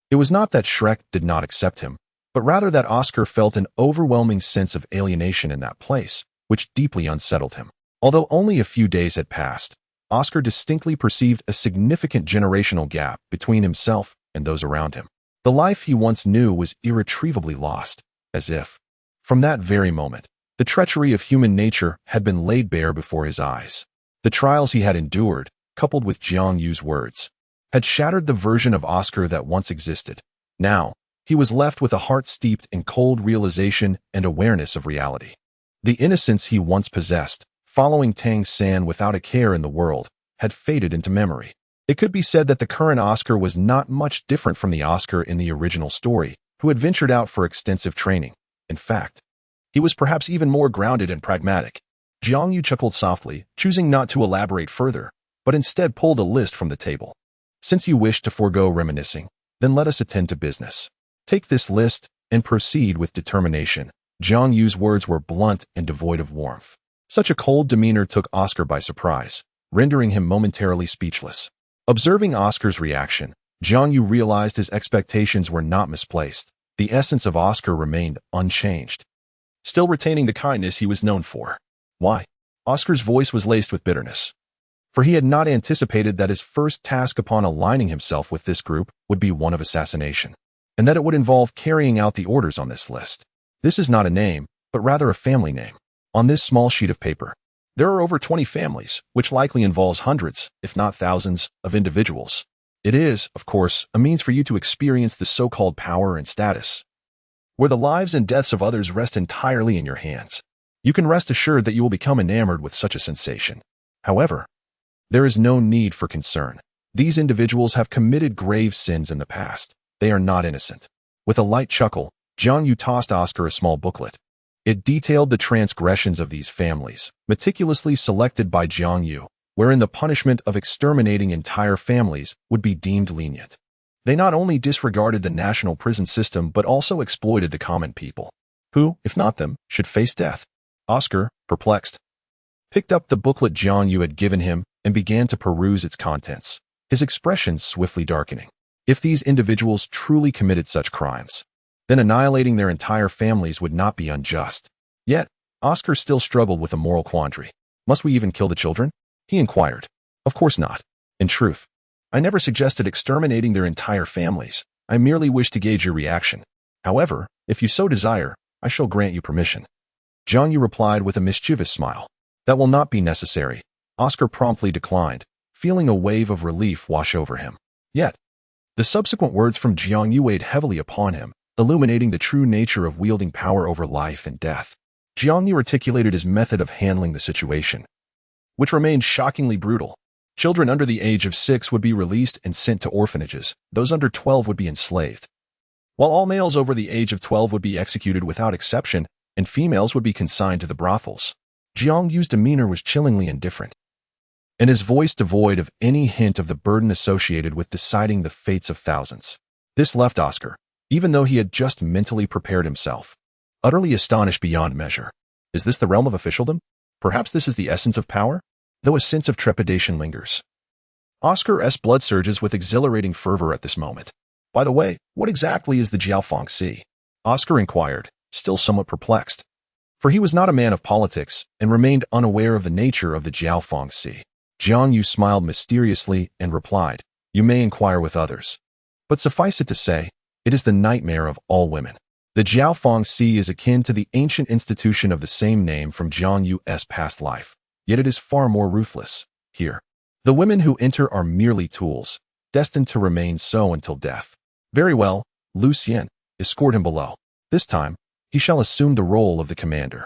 Speaker 1: It was not that Shrek did not accept him, but rather that Oscar felt an overwhelming sense of alienation in that place, which deeply unsettled him. Although only a few days had passed, Oscar distinctly perceived a significant generational gap between himself and those around him. The life he once knew was irretrievably lost, as if, from that very moment, the treachery of human nature had been laid bare before his eyes. The trials he had endured, coupled with Jiang Yu's words, had shattered the version of Oscar that once existed. Now, he was left with a heart steeped in cold realization and awareness of reality. The innocence he once possessed, following Tang San without a care in the world, had faded into memory. It could be said that the current Oscar was not much different from the Oscar in the original story, who had ventured out for extensive training. In fact, he was perhaps even more grounded and pragmatic. Jiang Yu chuckled softly, choosing not to elaborate further, but instead pulled a list from the table. Since you wish to forego reminiscing, then let us attend to business. Take this list and proceed with determination. Jiang Yu's words were blunt and devoid of warmth. Such a cold demeanor took Oscar by surprise, rendering him momentarily speechless. Observing Oscar's reaction, Jiang Yu realized his expectations were not misplaced. The essence of Oscar remained unchanged, still retaining the kindness he was known for. Why? Oscar's voice was laced with bitterness, for he had not anticipated that his first task upon aligning himself with this group would be one of assassination, and that it would involve carrying out the orders on this list. This is not a name, but rather a family name. On this small sheet of paper, there are over 20 families, which likely involves hundreds, if not thousands, of individuals. It is, of course, a means for you to experience the so-called power and status, where the lives and deaths of others rest entirely in your hands. You can rest assured that you will become enamored with such a sensation. However, there is no need for concern. These individuals have committed grave sins in the past. They are not innocent. With a light chuckle, Jiang Yu tossed Oscar a small booklet. It detailed the transgressions of these families, meticulously selected by Jiang Yu, wherein the punishment of exterminating entire families would be deemed lenient. They not only disregarded the national prison system but also exploited the common people, who, if not them, should face death. Oscar, perplexed, picked up the booklet Jiang Yu had given him and began to peruse its contents, his expression swiftly darkening. If these individuals truly committed such crimes, then annihilating their entire families would not be unjust. Yet, Oscar still struggled with a moral quandary. Must we even kill the children? He inquired. Of course not. In truth, I never suggested exterminating their entire families. I merely wish to gauge your reaction. However, if you so desire, I shall grant you permission. Jiang Yu replied with a mischievous smile. That will not be necessary. Oscar promptly declined, feeling a wave of relief wash over him. Yet, the subsequent words from Jiang Yu weighed heavily upon him, illuminating the true nature of wielding power over life and death. Jiang Yu articulated his method of handling the situation, which remained shockingly brutal. Children under the age of 6 would be released and sent to orphanages. Those under 12 would be enslaved, while all males over the age of 12 would be executed without exception, and females would be consigned to the brothels. Jiang Yu's demeanor was chillingly indifferent, and his voice devoid of any hint of the burden associated with deciding the fates of thousands. This left Oscar, even though he had just mentally prepared himself, utterly astonished beyond measure. Is this the realm of officialdom? Perhaps this is the essence of power? Though a sense of trepidation lingers, Oscar's blood surges with exhilarating fervor at this moment. By the way, what exactly is the Jiaofeng Si? Oscar inquired, still somewhat perplexed, for he was not a man of politics and remained unaware of the nature of the Jiaofeng Si. Jiang Yu smiled mysteriously and replied, You may inquire with others, but suffice it to say, it is the nightmare of all women. The Jiaofeng Si is akin to the ancient institution of the same name from Jiang Yu's past life, yet it is far more ruthless. Here, the women who enter are merely tools, destined to remain so until death. Very well, Lu Xian, escort him below. This time, he shall assume the role of the commander.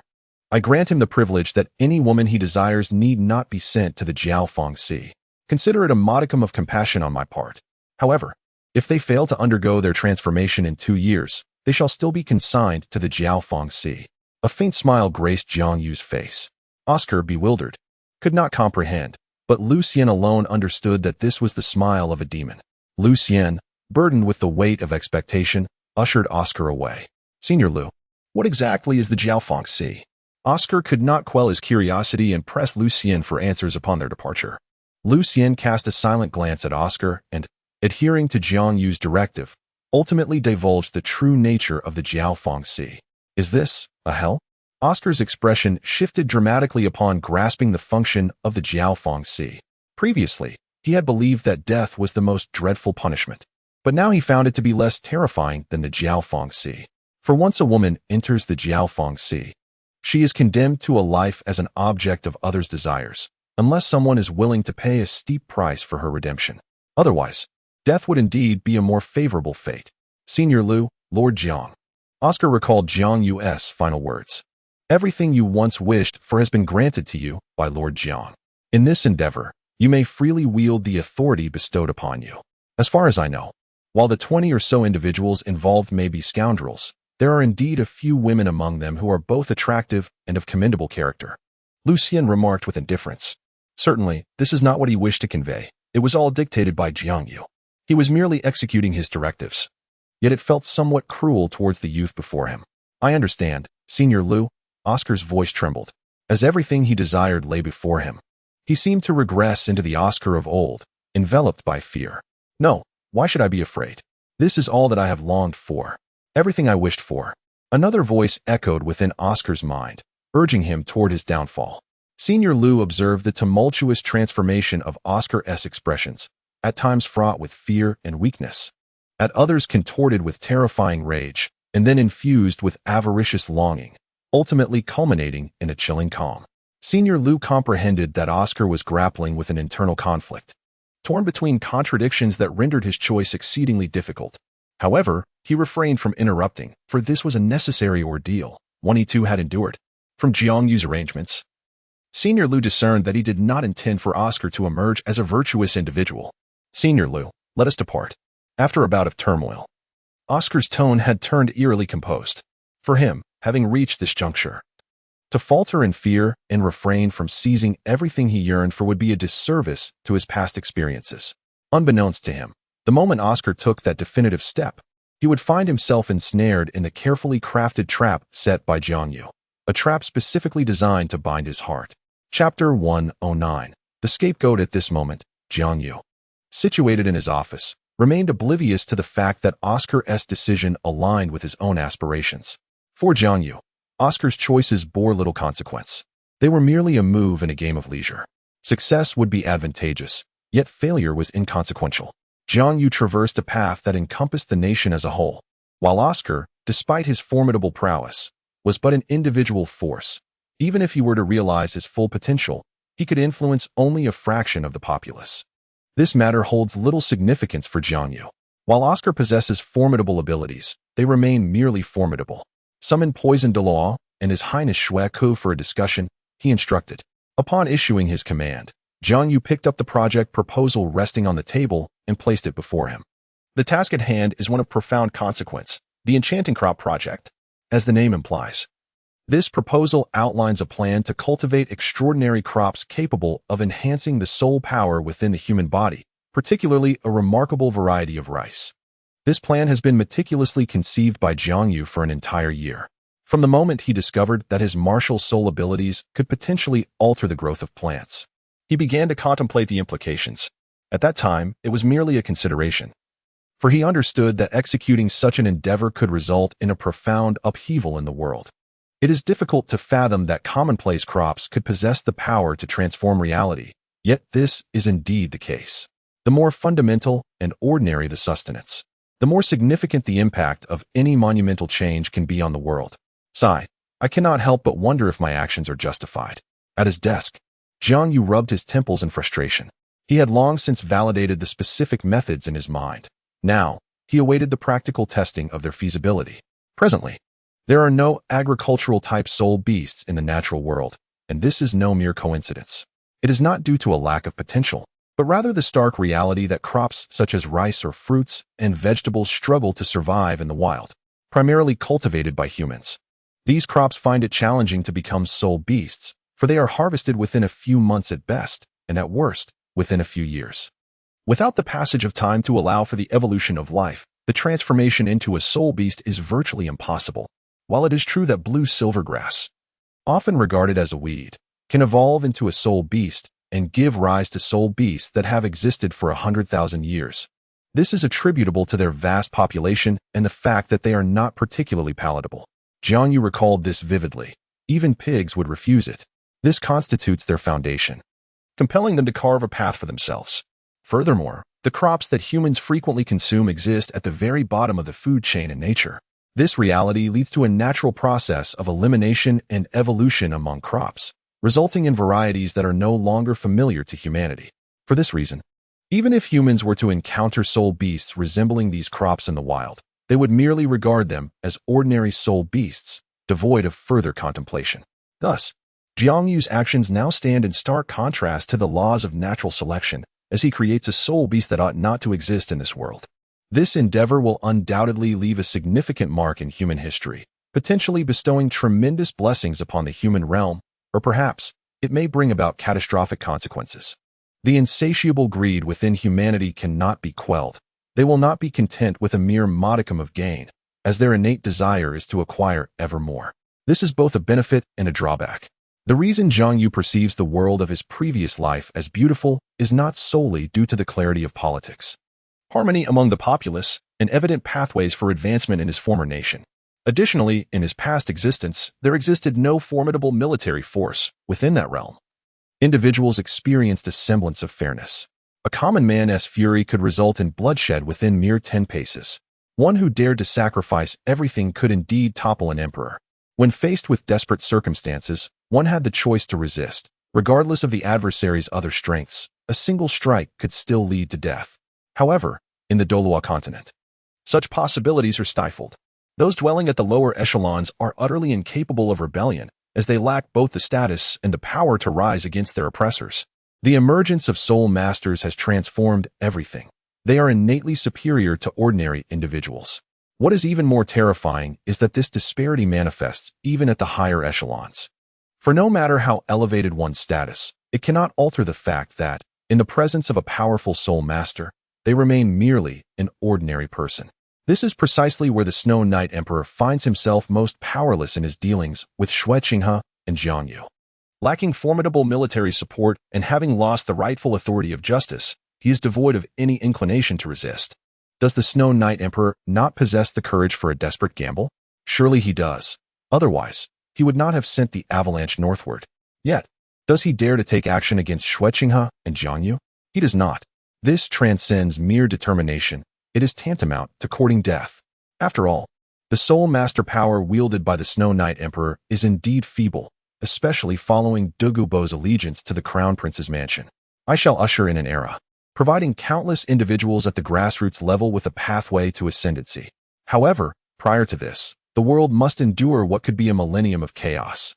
Speaker 1: I grant him the privilege that any woman he desires need not be sent to the Jiaofeng Si. Consider it a modicum of compassion on my part. However, if they fail to undergo their transformation in 2 years, they shall still be consigned to the Jiaofeng Si. A faint smile graced Jiang Yu's face. Oscar, bewildered, could not comprehend, but Lu Xian alone understood that this was the smile of a demon. Lu Xian, burdened with the weight of expectation, ushered Oscar away. Senior Lu, what exactly is the Jiaofeng Si? Oscar could not quell his curiosity and pressed Lu Xian for answers upon their departure. Lu Xian cast a silent glance at Oscar and, adhering to Jiang Yu's directive, ultimately divulged the true nature of the Jiaofeng Si. Is this a hell? Oscar's expression shifted dramatically upon grasping the function of the Jiaofeng Si. Previously, he had believed that death was the most dreadful punishment, but now he found it to be less terrifying than the Jiaofeng Si. For once a woman enters the Jiaofeng Si, she is condemned to a life as an object of others' desires, unless someone is willing to pay a steep price for her redemption. Otherwise, death would indeed be a more favorable fate. Senior Lu, Lord Jiang. Oscar recalled Jiang Yu's final words. Everything you once wished for has been granted to you by Lord Jiang. In this endeavor, you may freely wield the authority bestowed upon you. As far as I know, while the 20 or so individuals involved may be scoundrels, there are indeed a few women among them who are both attractive and of commendable character. Lucien remarked with indifference. Certainly, this is not what he wished to convey. It was all dictated by Jiang Yu. He was merely executing his directives. Yet it felt somewhat cruel towards the youth before him. I understand, Senior Liu. Oscar's voice trembled, as everything he desired lay before him. He seemed to regress into the Oscar of old, enveloped by fear. No, why should I be afraid? This is all that I have longed for. Everything I wished for. Another voice echoed within Oscar's mind, urging him toward his downfall. Senior Liu observed the tumultuous transformation of Oscar's expressions, at times fraught with fear and weakness, at others contorted with terrifying rage, and then infused with avaricious longing, ultimately culminating in a chilling calm. Senior Liu comprehended that Oscar was grappling with an internal conflict, torn between contradictions that rendered his choice exceedingly difficult. However, he refrained from interrupting, for this was a necessary ordeal, one he too had endured. From Jiang Yu's arrangements, Senior Liu discerned that he did not intend for Oscar to emerge as a virtuous individual. Senior Liu, let us depart. After a bout of turmoil, Oscar's tone had turned eerily composed. For him, having reached this juncture, to falter in fear and refrain from seizing everything he yearned for would be a disservice to his past experiences. Unbeknownst to him, the moment Oscar took that definitive step, he would find himself ensnared in the carefully crafted trap set by Jiang Yu, a trap specifically designed to bind his heart. Chapter 109. The scapegoat. At this moment, Jiang Yu, situated in his office, remained oblivious to the fact that Oscar's decision aligned with his own aspirations. For Jiang Yu, Oscar's choices bore little consequence. They were merely a move in a game of leisure. Success would be advantageous, yet failure was inconsequential. Jiang Yu traversed a path that encompassed the nation as a whole, while Oscar, despite his formidable prowess, was but an individual force. Even if he were to realize his full potential, he could influence only a fraction of the populace. This matter holds little significance for Jiang Yu. While Oscar possesses formidable abilities, they remain merely formidable. Summoned Poison Douluo and His Highness Xue Qinghe for a discussion, he instructed. Upon issuing his command, Jiang Yu picked up the project proposal resting on the table and placed it before him. The task at hand is one of profound consequence, the Enchanting Crop Project. As the name implies, this proposal outlines a plan to cultivate extraordinary crops capable of enhancing the soul power within the human body, particularly a remarkable variety of rice. This plan has been meticulously conceived by Jiang Yu for an entire year. From the moment he discovered that his martial soul abilities could potentially alter the growth of plants, he began to contemplate the implications. At that time, it was merely a consideration, for he understood that executing such an endeavor could result in a profound upheaval in the world. It is difficult to fathom that commonplace crops could possess the power to transform reality, yet this is indeed the case. The more fundamental and ordinary the sustenance, the more significant the impact of any monumental change can be on the world. Sigh, I cannot help but wonder if my actions are justified. At his desk, Jiang Yu rubbed his temples in frustration. He had long since validated the specific methods in his mind. Now, he awaited the practical testing of their feasibility. Presently, there are no agricultural-type soul beasts in the natural world, and this is no mere coincidence. It is not due to a lack of potential, but rather the stark reality that crops such as rice or fruits and vegetables struggle to survive in the wild, primarily cultivated by humans. These crops find it challenging to become soul beasts, for they are harvested within a few months at best, and at worst, within a few years. Without the passage of time to allow for the evolution of life, the transformation into a soul beast is virtually impossible. While it is true that blue silvergrass, often regarded as a weed, can evolve into a soul beast and give rise to soul beasts that have existed for 100,000 years, this is attributable to their vast population and the fact that they are not particularly palatable. Jiang Yu recalled this vividly. Even pigs would refuse it. This constitutes their foundation, compelling them to carve a path for themselves. Furthermore, the crops that humans frequently consume exist at the very bottom of the food chain in nature. This reality leads to a natural process of elimination and evolution among crops, resulting in varieties that are no longer familiar to humanity. For this reason, even if humans were to encounter soul beasts resembling these crops in the wild, they would merely regard them as ordinary soul beasts, devoid of further contemplation. Thus, Jiang Yu's actions now stand in stark contrast to the laws of natural selection, as he creates a soul beast that ought not to exist in this world. This endeavor will undoubtedly leave a significant mark in human history, potentially bestowing tremendous blessings upon the human realm, or perhaps it may bring about catastrophic consequences. The insatiable greed within humanity cannot be quelled. They will not be content with a mere modicum of gain, as their innate desire is to acquire ever more. This is both a benefit and a drawback. The reason Jiang Yu perceives the world of his previous life as beautiful is not solely due to the clarity of politics, harmony among the populace, and evident pathways for advancement in his former nation. Additionally, in his past existence, there existed no formidable military force within that realm. Individuals experienced a semblance of fairness. A common man's fury could result in bloodshed within mere 10 paces. One who dared to sacrifice everything could indeed topple an emperor. When faced with desperate circumstances, one had the choice to resist. Regardless of the adversary's other strengths, a single strike could still lead to death. However, in the Douluo Continent, such possibilities are stifled. Those dwelling at the lower echelons are utterly incapable of rebellion, as they lack both the status and the power to rise against their oppressors. The emergence of soul masters has transformed everything. They are innately superior to ordinary individuals. What is even more terrifying is that this disparity manifests even at the higher echelons. For no matter how elevated one's status, it cannot alter the fact that, in the presence of a powerful soul master, they remain merely an ordinary person. This is precisely where the Snow Knight Emperor finds himself most powerless in his dealings with Xue Qinghe and Jiang Yu. Lacking formidable military support and having lost the rightful authority of justice, he is devoid of any inclination to resist. Does the Snow Knight Emperor not possess the courage for a desperate gamble? Surely he does. Otherwise, he would not have sent the avalanche northward. Yet, does he dare to take action against Xue Qinghe and Jiang Yu? He does not. This transcends mere determination. It is tantamount to courting death. After all, the soul master power wielded by the Snow Knight Emperor is indeed feeble, especially following Douluo's allegiance to the Crown Prince's mansion. I shall usher in an era, providing countless individuals at the grassroots level with a pathway to ascendancy. However, prior to this, the world must endure what could be a millennium of chaos.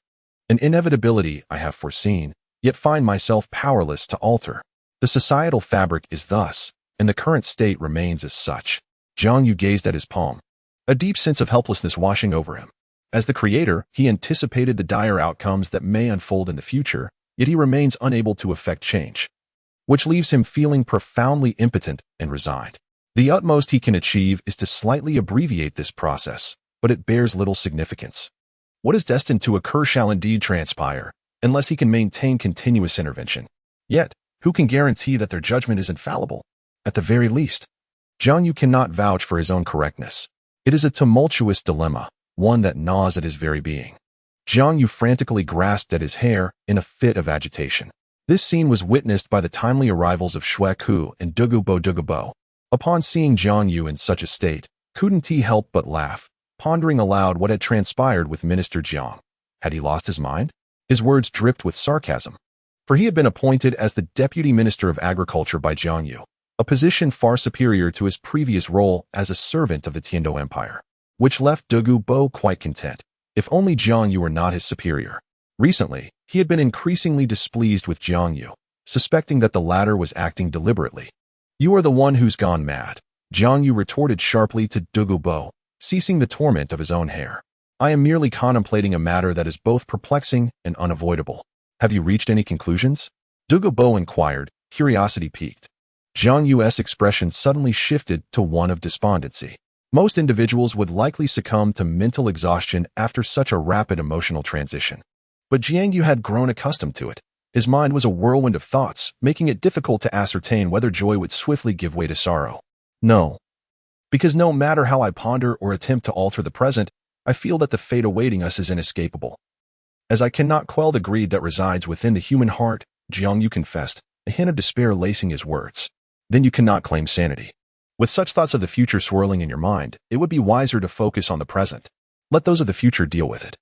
Speaker 1: An inevitability I have foreseen, yet find myself powerless to alter. The societal fabric is thus, and the current state remains as such. Jiang Yu gazed at his palm, a deep sense of helplessness washing over him. As the creator, he anticipated the dire outcomes that may unfold in the future, yet he remains unable to effect change, which leaves him feeling profoundly impotent and resigned. The utmost he can achieve is to slightly abbreviate this process, but it bears little significance. What is destined to occur shall indeed transpire, unless he can maintain continuous intervention. Yet, who can guarantee that their judgment is infallible? At the very least, Jiang Yu cannot vouch for his own correctness. It is a tumultuous dilemma, one that gnaws at his very being. Jiang Yu frantically grasped at his hair in a fit of agitation. This scene was witnessed by the timely arrivals of Xue Qinghe and Douluo. Upon seeing Jiang Yu in such a state, couldn't he help but laugh, pondering aloud what had transpired with Minister Jiang. Had he lost his mind? His words dripped with sarcasm. For he had been appointed as the Deputy Minister of Agriculture by Jiang Yu, a position far superior to his previous role as a servant of the Tiandou Empire, which left Douluo quite content, if only Jiang Yu were not his superior. Recently, he had been increasingly displeased with Jiang Yu, suspecting that the latter was acting deliberately. "You are the one who's gone mad," Jiang Yu retorted sharply to Douluo, ceasing the torment of his own hair. "I am merely contemplating a matter that is both perplexing and unavoidable. Have you reached any conclusions?" Douluo inquired, curiosity piqued. Jiang Yu's expression suddenly shifted to one of despondency. Most individuals would likely succumb to mental exhaustion after such a rapid emotional transition. But Jiang Yu had grown accustomed to it. His mind was a whirlwind of thoughts, making it difficult to ascertain whether joy would swiftly give way to sorrow. No. Because no matter how I ponder or attempt to alter the present, I feel that the fate awaiting us is inescapable. As I cannot quell the greed that resides within the human heart, Jiang Yu confessed, a hint of despair lacing his words. Then you cannot claim sanity. With such thoughts of the future swirling in your mind, it would be wiser to focus on the present. Let those of the future deal with it.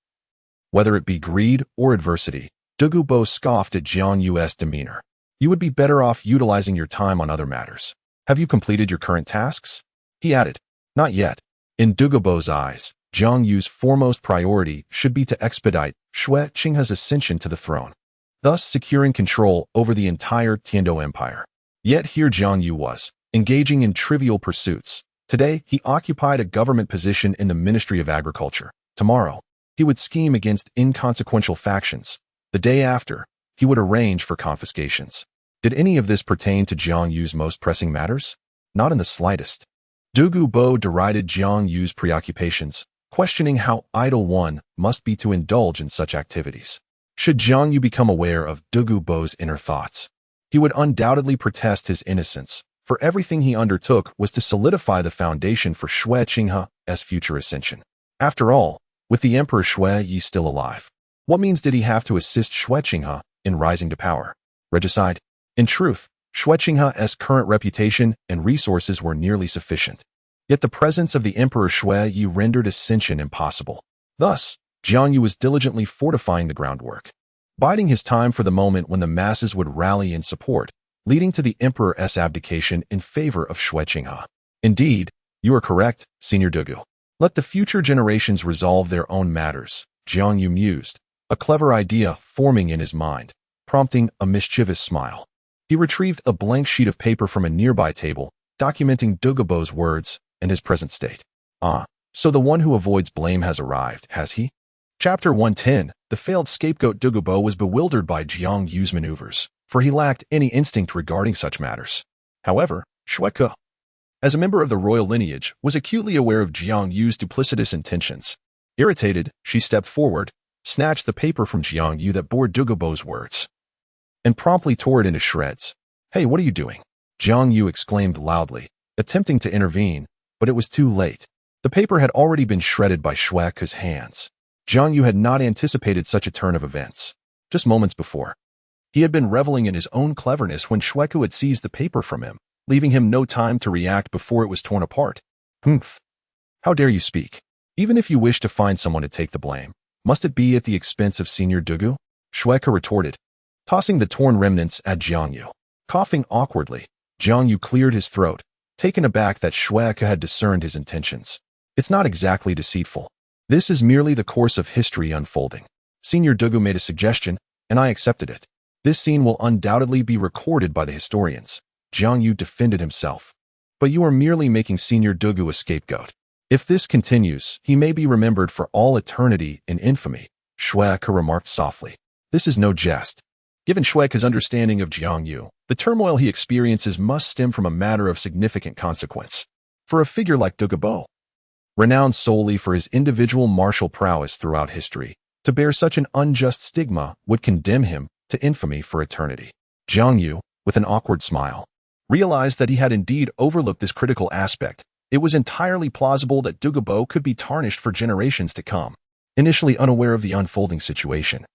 Speaker 1: Whether it be greed or adversity, Douluo scoffed at Jiang Yu's demeanor. You would be better off utilizing your time on other matters. Have you completed your current tasks? He added. Not yet. In Douluo's eyes, Jiang Yu's foremost priority should be to expedite Xue Qinghe's ascension to the throne, thus securing control over the entire Tiandou Empire. Yet here Jiang Yu was, engaging in trivial pursuits. Today, he occupied a government position in the Ministry of Agriculture. Tomorrow, he would scheme against inconsequential factions. The day after, he would arrange for confiscations. Did any of this pertain to Jiang Yu's most pressing matters? Not in the slightest. Douluo Bo derided Jiang Yu's preoccupations, questioning how idle one must be to indulge in such activities. Should Jiang Yu become aware of Douluo Bo's inner thoughts, he would undoubtedly protest his innocence, for everything he undertook was to solidify the foundation for Xue Qinghe's future ascension. After all, with the Emperor Xue Yi still alive, what means did he have to assist Xue Qinghe in rising to power? Regicide? In truth, Xue Qinghe's current reputation and resources were nearly sufficient. Yet the presence of the Emperor Xue Yi rendered ascension impossible. Thus, Jiang Yu was diligently fortifying the groundwork, biding his time for the moment when the masses would rally in support, leading to the Emperor's abdication in favor of Xue Qinghe. Indeed, you are correct, Senior Douluo. Let the future generations resolve their own matters, Jiang Yu mused, a clever idea forming in his mind, prompting a mischievous smile. He retrieved a blank sheet of paper from a nearby table, documenting Douluo Bo's words and his present state. Ah, so the one who avoids blame has arrived, has he? Chapter 110. The failed scapegoat. Douluo Bo was bewildered by Jiang Yu's maneuvers, for he lacked any instinct regarding such matters. However, Xue Qinghe, as a member of the royal lineage, was acutely aware of Jiang Yu's duplicitous intentions. Irritated, she stepped forward, snatched the paper from Jiang Yu that bore Douluo Bo's words, and promptly tore it into shreds. Hey, what are you doing? Jiang Yu exclaimed loudly, attempting to intervene, but it was too late. The paper had already been shredded by Xue Qinghe's hands. Jiang Yu had not anticipated such a turn of events. Just moments before, he had been reveling in his own cleverness when Xue Qinghe had seized the paper from him, leaving him no time to react before it was torn apart. Humph! How dare you speak? Even if you wish to find someone to take the blame, must it be at the expense of Senior Douluo? Xue Qinghe retorted, tossing the torn remnants at Jiang Yu. Coughing awkwardly, Jiang Yu cleared his throat, taken aback that Xue Qinghe had discerned his intentions. It's not exactly deceitful. This is merely the course of history unfolding. Senior Douluo made a suggestion, and I accepted it. This scene will undoubtedly be recorded by the historians. Jiang Yu defended himself. But you are merely making Senior Douluo a scapegoat. If this continues, he may be remembered for all eternity in infamy, Xue Qinghe remarked softly. This is no jest. Given Xue Qinghe's understanding of Jiang Yu, the turmoil he experiences must stem from a matter of significant consequence. For a figure like Douluo Bo, renowned solely for his individual martial prowess throughout history, to bear such an unjust stigma would condemn him to infamy for eternity. Jiang Yu, with an awkward smile, realized that he had indeed overlooked this critical aspect. It was entirely plausible that Douluo Bo could be tarnished for generations to come. Initially unaware of the unfolding situation,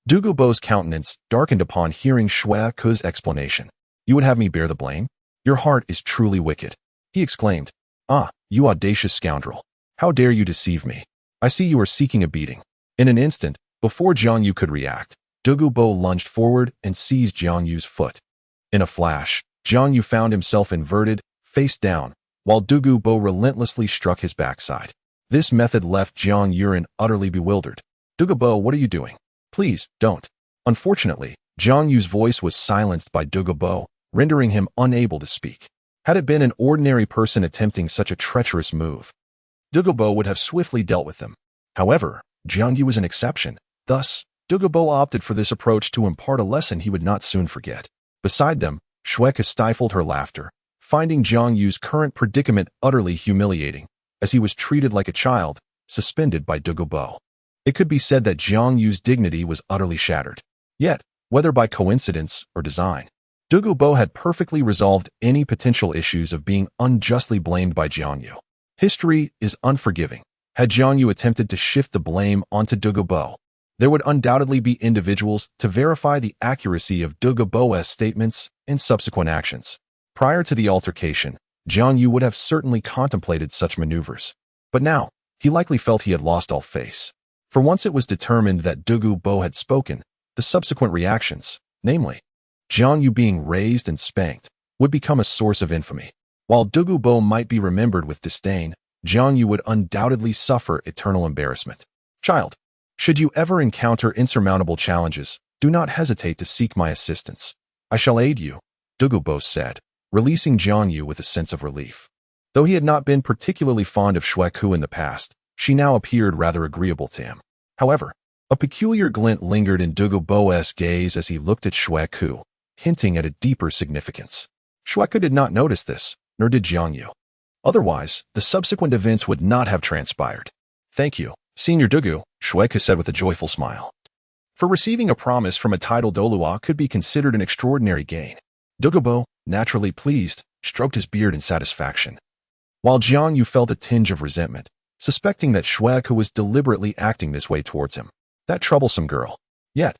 Speaker 1: Douluo Bo's countenance darkened upon hearing Xue Qinghe's explanation. You would have me bear the blame? Your heart is truly wicked, he exclaimed. Ah, you audacious scoundrel. How dare you deceive me? I see you are seeking a beating. In an instant, before Jiang Yu could react, Douluo Bo lunged forward and seized Jiang Yu's foot. In a flash, Jiang Yu found himself inverted, face down, while Douluo Bo relentlessly struck his backside. This method left Jiang Yu utterly bewildered. Douluo Bo, what are you doing? Please, don't. Unfortunately, Jiang Yu's voice was silenced by Douluo Bo, rendering him unable to speak. Had it been an ordinary person attempting such a treacherous move, Douluo Bo would have swiftly dealt with them. However, Jiang Yu was an exception. Thus, Douluo Bo opted for this approach to impart a lesson he would not soon forget. Beside them, Xue Qinghe stifled her laughter, finding Jiang Yu's current predicament utterly humiliating, as he was treated like a child, suspended by Douluo Bo. It could be said that Jiang Yu's dignity was utterly shattered. Yet, whether by coincidence or design, Douluo Bo had perfectly resolved any potential issues of being unjustly blamed by Jiang Yu. History is unforgiving. Had Jiang Yu attempted to shift the blame onto Douluo Bo, there would undoubtedly be individuals to verify the accuracy of Douluo Bo's statements and subsequent actions. Prior to the altercation, Jiang Yu would have certainly contemplated such maneuvers. But now, he likely felt he had lost all face. For once it was determined that Douluo Bo had spoken, the subsequent reactions, namely, Jiang Yu being raised and spanked, would become a source of infamy. While Douluo Bo might be remembered with disdain, Jiang Yu would undoubtedly suffer eternal embarrassment. Child, should you ever encounter insurmountable challenges, do not hesitate to seek my assistance. I shall aid you, Douluo said, releasing Jiang Yu with a sense of relief. Though he had not been particularly fond of Xue Qinghe in the past, she now appeared rather agreeable to him. However, a peculiar glint lingered in Douluo's gaze as he looked at Xue Qinghe, hinting at a deeper significance. Xue Qinghe did not notice this, nor did Jiang Yu. Otherwise, the subsequent events would not have transpired. Thank you, Senior Douluo, Xue Qinghe said with a joyful smile. For receiving a promise from a title Douluo could be considered an extraordinary gain. Douluo, naturally pleased, stroked his beard in satisfaction. While Jiang Yu felt a tinge of resentment, suspecting that Xue Qinghe was deliberately acting this way towards him. That troublesome girl. Yet,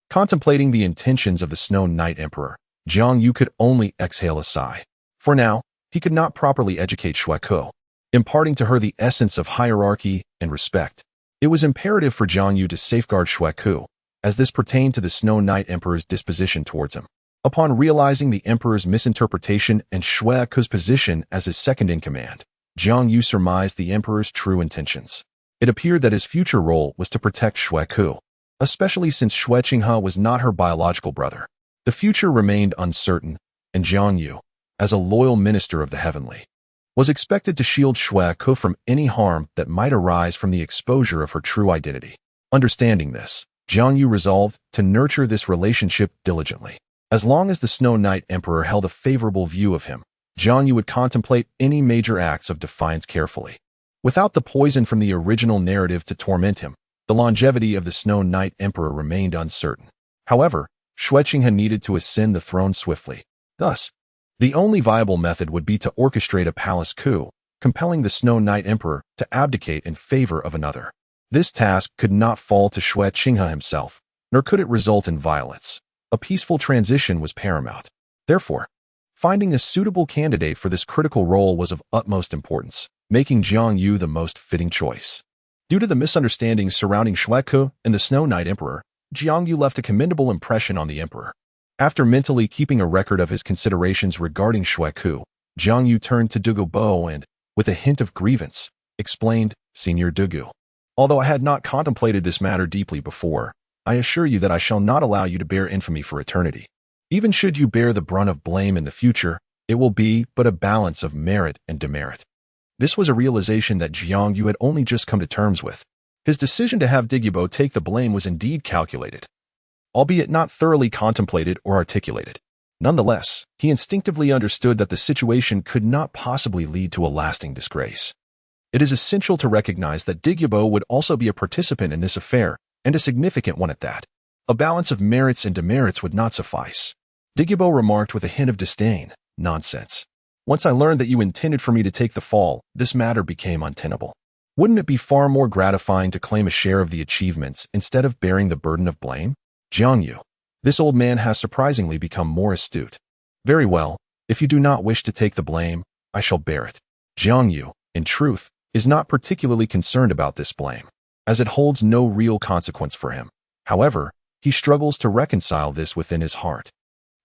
Speaker 1: contemplating the intentions of the Snow Knight Emperor, Jiang Yu could only exhale a sigh. For now, he could not properly educate Xue Qinghe, imparting to her the essence of hierarchy and respect. It was imperative for Jiang Yu to safeguard Xue Qinghe, as this pertained to the Snow Knight Emperor's disposition towards him. Upon realizing the Emperor's misinterpretation and Xue Qinghe's position as his second-in-command, Jiang Yu surmised the Emperor's true intentions. It appeared that his future role was to protect Xue Qinghe, especially since Xue Qinghe was not her biological brother. The future remained uncertain, and Jiang Yu, as a loyal minister of the heavenly, was expected to shield Xue Qinghe from any harm that might arise from the exposure of her true identity. Understanding this, Jiang Yu resolved to nurture this relationship diligently. As long as the Snow Knight Emperor held a favorable view of him, Jiang Yu would contemplate any major acts of defiance carefully. Without the poison from the original narrative to torment him, the longevity of the Snow Knight Emperor remained uncertain. However, Xue Qinghe needed to ascend the throne swiftly. Thus, the only viable method would be to orchestrate a palace coup, compelling the Snow Knight Emperor to abdicate in favor of another. This task could not fall to Xue Qinghe himself, nor could it result in violence. A peaceful transition was paramount. Therefore, finding a suitable candidate for this critical role was of utmost importance, making Jiang Yu the most fitting choice. Due to the misunderstandings surrounding Xue Qinghe and the Snow Knight Emperor, Jiang Yu left a commendable impression on the Emperor. After mentally keeping a record of his considerations regarding Xue Qinghe, Jiang Yu turned to Douluo and, with a hint of grievance, explained, Senior Douluo, although I had not contemplated this matter deeply before, I assure you that I shall not allow you to bear infamy for eternity. Even should you bear the brunt of blame in the future, it will be but a balance of merit and demerit. This was a realization that Jiang Yu had only just come to terms with. His decision to have Douluo take the blame was indeed calculated, albeit not thoroughly contemplated or articulated. Nonetheless, he instinctively understood that the situation could not possibly lead to a lasting disgrace. It is essential to recognize that Douluo would also be a participant in this affair, and a significant one at that. A balance of merits and demerits would not suffice. Douluo remarked with a hint of disdain, Nonsense. Once I learned that you intended for me to take the fall, this matter became untenable. Wouldn't it be far more gratifying to claim a share of the achievements instead of bearing the burden of blame? Jiang Yu, this old man has surprisingly become more astute. Very well, if you do not wish to take the blame, I shall bear it. Jiang Yu, in truth, is not particularly concerned about this blame, as it holds no real consequence for him. However, he struggles to reconcile this within his heart.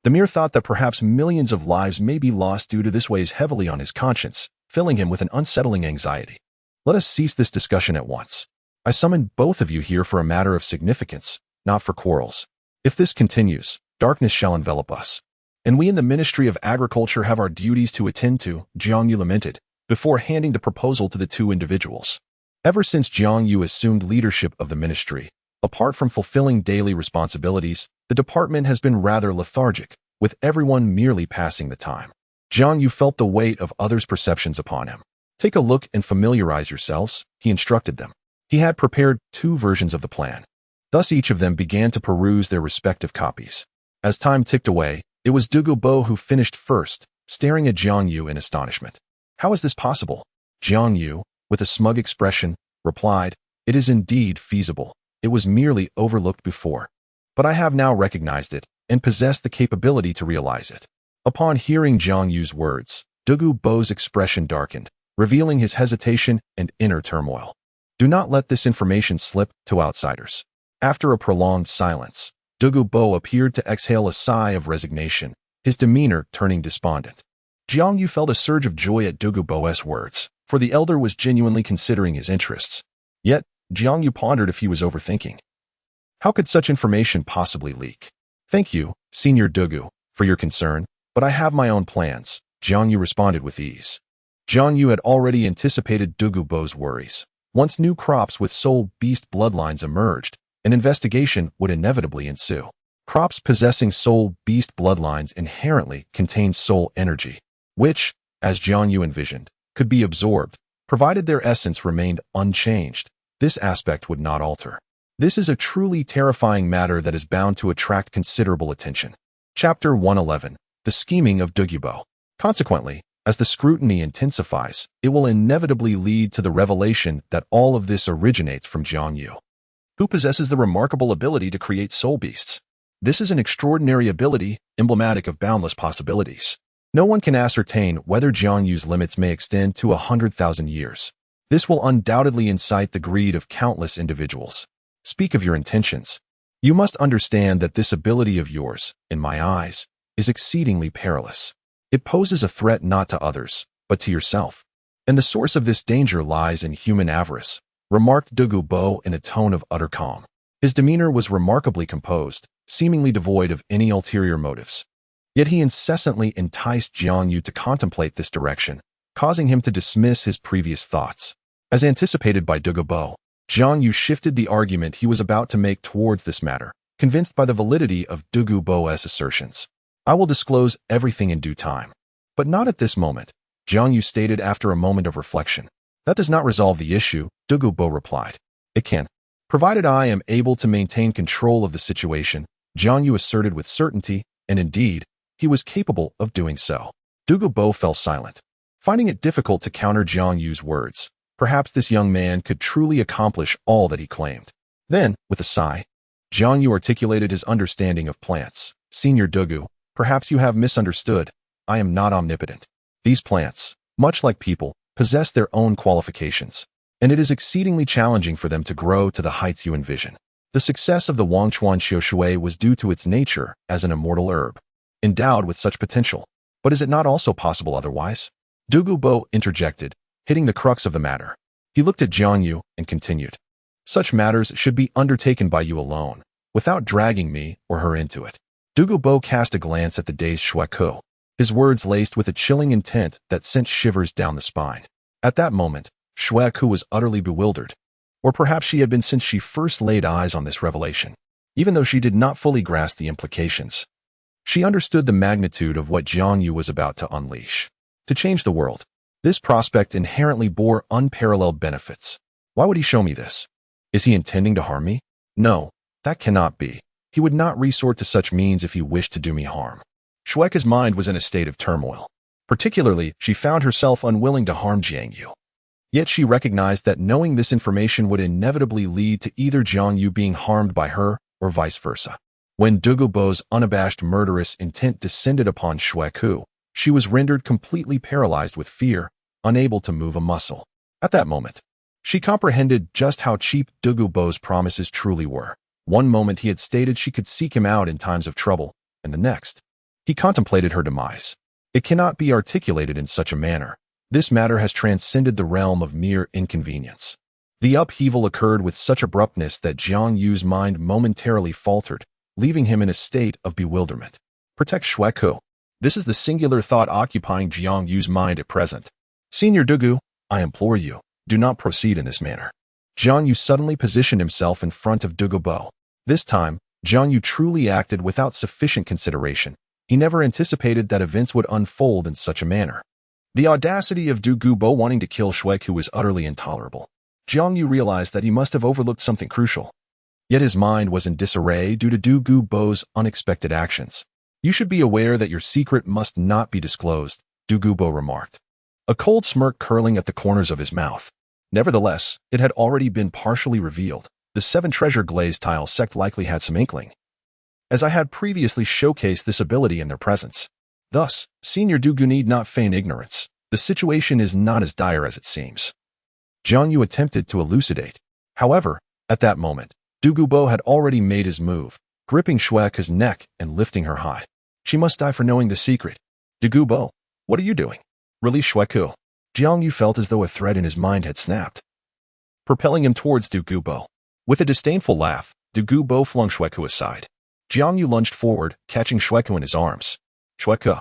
Speaker 1: The mere thought that perhaps millions of lives may be lost due to this weighs heavily on his conscience, filling him with an unsettling anxiety. Let us cease this discussion at once. I summoned both of you here for a matter of significance, not for quarrels. If this continues, darkness shall envelop us. And we in the Ministry of Agriculture have our duties to attend to, Jiang Yu lamented, before handing the proposal to the two individuals. Ever since Jiang Yu assumed leadership of the ministry, apart from fulfilling daily responsibilities, the department has been rather lethargic, with everyone merely passing the time. Jiang Yu felt the weight of others' perceptions upon him. Take a look and familiarize yourselves, he instructed them. He had prepared 2 versions of the plan. Thus each of them began to peruse their respective copies. As time ticked away, it was Douluo who finished first, staring at Jiang Yu in astonishment. How is this possible? Jiang Yu, with a smug expression, replied, It is indeed feasible. It was merely overlooked before. But I have now recognized it, and possess the capability to realize it. Upon hearing Jiang Yu's words, Douluo's expression darkened, revealing his hesitation and inner turmoil. Do not let this information slip to outsiders. After a prolonged silence, Douluo appeared to exhale a sigh of resignation, his demeanor turning despondent. Jiang Yu felt a surge of joy at Douluo's words, for for the elder was genuinely considering his interests. Yet, Jiang Yu pondered if he was overthinking. How could such information possibly leak? Thank you, Senior Douluo, for your concern, but I have my own plans, Jiang Yu responded with ease. Jiang Yu had already anticipated Douluo's worries. Once new crops with soul beast bloodlines emerged, an investigation would inevitably ensue. Crops possessing soul beast bloodlines inherently contain soul energy, which, as Jiang Yu envisioned, could be absorbed, provided their essence remained unchanged. This aspect would not alter. This is a truly terrifying matter that is bound to attract considerable attention. Chapter 111. The Scheming of Douluo. Consequently, as the scrutiny intensifies, it will inevitably lead to the revelation that all of this originates from Jiang Yu, who possesses the remarkable ability to create soul beasts. This is an extraordinary ability, emblematic of boundless possibilities. No one can ascertain whether Jiang Yu's limits may extend to 100,000 years. This will undoubtedly incite the greed of countless individuals. Speak of your intentions. You must understand that this ability of yours, in my eyes, is exceedingly perilous. It poses a threat not to others, but to yourself. And the source of this danger lies in human avarice, remarked Douluo in a tone of utter calm. His demeanor was remarkably composed, seemingly devoid of any ulterior motives. Yet he incessantly enticed Jiang Yu to contemplate this direction, causing him to dismiss his previous thoughts. As anticipated by Douluo, Jiang Yu shifted the argument he was about to make towards this matter, convinced by the validity of Douluo's assertions. I will disclose everything in due time. But not at this moment, Jiang Yu stated after a moment of reflection. That does not resolve the issue, Douluo replied. It can. Provided I am able to maintain control of the situation, Jiang Yu asserted with certainty, and indeed, he was capable of doing so. Douluo fell silent, finding it difficult to counter Jiang Yu's words. Perhaps this young man could truly accomplish all that he claimed. Then, with a sigh, Jiang Yu articulated his understanding of plants. Senior Douluo, perhaps you have misunderstood. I am not omnipotent. These plants, much like people, possess their own qualifications, and it is exceedingly challenging for them to grow to the heights you envision. The success of the Wangchuan Xiaoshui was due to its nature as an immortal herb, endowed with such potential. But is it not also possible otherwise? Douluo interjected, hitting the crux of the matter. He looked at Jiang Yu and continued. Such matters should be undertaken by you alone, without dragging me or her into it. Douluo cast a glance at the dazed Xue Qinghe, his words laced with a chilling intent that sent shivers down the spine. At that moment, Xue Qinghe was utterly bewildered, or perhaps she had been since she first laid eyes on this revelation. Even though she did not fully grasp the implications, she understood the magnitude of what Jiang Yu was about to unleash. To change the world, this prospect inherently bore unparalleled benefits. Why would he show me this? Is he intending to harm me? No, that cannot be. He would not resort to such means if he wished to do me harm. Xue Qinghe's mind was in a state of turmoil. Particularly, she found herself unwilling to harm Jiang Yu. Yet she recognized that knowing this information would inevitably lead to either Jiang Yu being harmed by her or vice versa. When Douluo's unabashed murderous intent descended upon Xue Qinghe, she was rendered completely paralyzed with fear, unable to move a muscle. At that moment, she comprehended just how cheap Douluo's promises truly were. One moment he had stated she could seek him out in times of trouble, and the next, he contemplated her demise. It cannot be articulated in such a manner. This matter has transcended the realm of mere inconvenience. The upheaval occurred with such abruptness that Jiang Yu's mind momentarily faltered, leaving him in a state of bewilderment. Protect Xue Qinghe. This is the singular thought occupying Jiang Yu's mind at present. Senior Douluo, I implore you, do not proceed in this manner. Jiang Yu suddenly positioned himself in front of Douluo. This time, Jiang Yu truly acted without sufficient consideration. He never anticipated that events would unfold in such a manner. The audacity of Douluo wanting to kill Xue Qinghe was utterly intolerable. Jiang Yu realized that he must have overlooked something crucial. Yet his mind was in disarray due to Douluo's unexpected actions. You should be aware that your secret must not be disclosed, Douluo remarked, a cold smirk curling at the corners of his mouth. Nevertheless, it had already been partially revealed. The 7 treasure glaze tile sect likely had some inkling, as I had previously showcased this ability in their presence. Thus, Senior Douluo need not feign ignorance. The situation is not as dire as it seems. Jiang Yu attempted to elucidate. However, at that moment, Douluo had already made his move, gripping Xue Qinghe's neck and lifting her high. She must die for knowing the secret. Douluo, what are you doing? Release Xue Qinghe. Jiang Yu felt as though a thread in his mind had snapped, propelling him towards Du Gubo. With a disdainful laugh, Du Gubo flung Xue Qinghe aside. Jiang Yu lunged forward, catching Xue Qinghe in his arms. Xue Qinghe,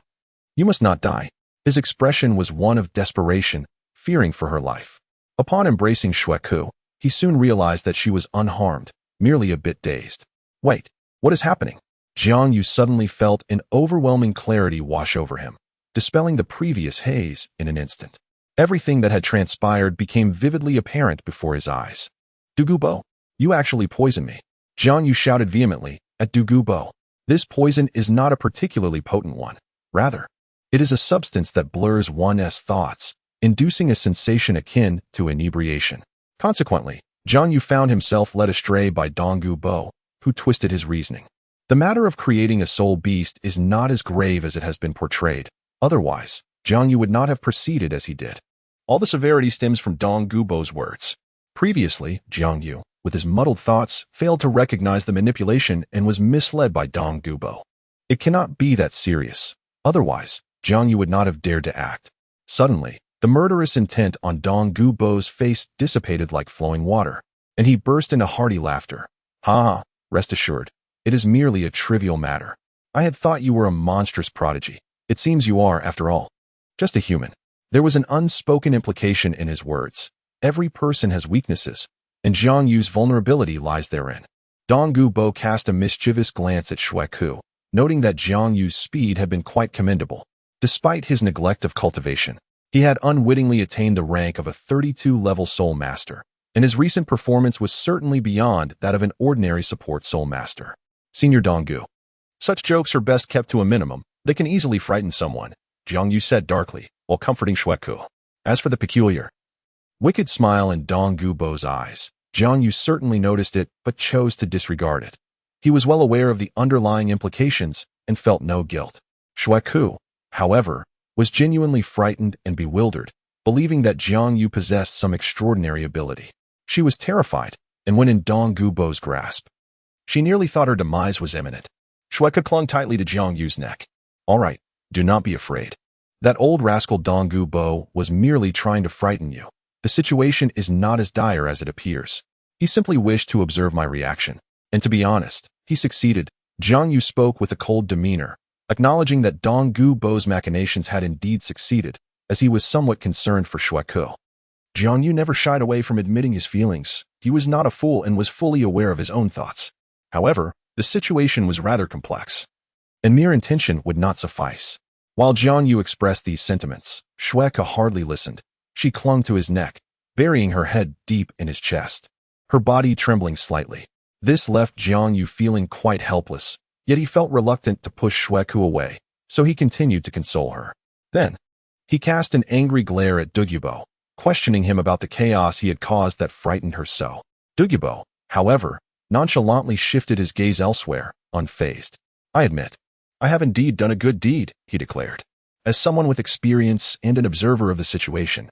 Speaker 1: you must not die. His expression was one of desperation, fearing for her life. Upon embracing Xue Qinghe, he soon realized that she was unharmed, merely a bit dazed. Wait, what is happening? Jiang Yu suddenly felt an overwhelming clarity wash over him, dispelling the previous haze in an instant. Everything that had transpired became vividly apparent before his eyes. Du Gubo, you actually poisoned me. Jiang Yu shouted vehemently at Du Gubo. This poison is not a particularly potent one. Rather, it is a substance that blurs one's thoughts, inducing a sensation akin to inebriation. Consequently, Jiang Yu found himself led astray by Du Gubo, who twisted his reasoning. The matter of creating a soul beast is not as grave as it has been portrayed. Otherwise, Jiang Yu would not have proceeded as he did. All the severity stems from Du Gubo's words. Previously, Jiang Yu, with his muddled thoughts, failed to recognize the manipulation and was misled by Du Gubo. It cannot be that serious. Otherwise, Jiang Yu would not have dared to act. Suddenly, the murderous intent on Du Gubo's face dissipated like flowing water, and he burst into hearty laughter. Ha! Rest assured, it is merely a trivial matter. I had thought you were a monstrous prodigy. It seems you are, after all, just a human. There was an unspoken implication in his words. Every person has weaknesses, and Jiang Yu's vulnerability lies therein. Du Gubo cast a mischievous glance at Xue Qinghe, noting that Jiang Yu's speed had been quite commendable. Despite his neglect of cultivation, he had unwittingly attained the rank of a 32-level soul master, and his recent performance was certainly beyond that of an ordinary support soul master. Senior Du Gu, such jokes are best kept to a minimum. They can easily frighten someone, Jiang Yu said darkly, while comforting Xue Qinghe. As for the peculiar, wicked smile in Du Gubo's eyes, Jiang Yu certainly noticed it but chose to disregard it. He was well aware of the underlying implications and felt no guilt. Xue Qinghe, however, was genuinely frightened and bewildered, believing that Jiang Yu possessed some extraordinary ability. She was terrified, and when in Du Gubo's grasp, she nearly thought her demise was imminent. Xue Qinghe clung tightly to Jiang Yu's neck. All right, do not be afraid. That old rascal Du Gubo was merely trying to frighten you. The situation is not as dire as it appears. He simply wished to observe my reaction. And to be honest, he succeeded. Jiang Yu spoke with a cold demeanor, acknowledging that Du Gubo's machinations had indeed succeeded, as he was somewhat concerned for Xue Qinghe. Jiang Yu never shied away from admitting his feelings. He was not a fool and was fully aware of his own thoughts. However, the situation was rather complex, and mere intention would not suffice. While Jiang Yu expressed these sentiments, Xue Qinghe hardly listened. She clung to his neck, burying her head deep in his chest, her body trembling slightly. This left Jiang Yu feeling quite helpless, yet he felt reluctant to push Xue Qinghe away, so he continued to console her. Then, he cast an angry glare at Du Gubo, questioning him about the chaos he had caused that frightened her so. Du Gubo, however, nonchalantly shifted his gaze elsewhere, unfazed. I admit, I have indeed done a good deed, he declared. As someone with experience and an observer of the situation,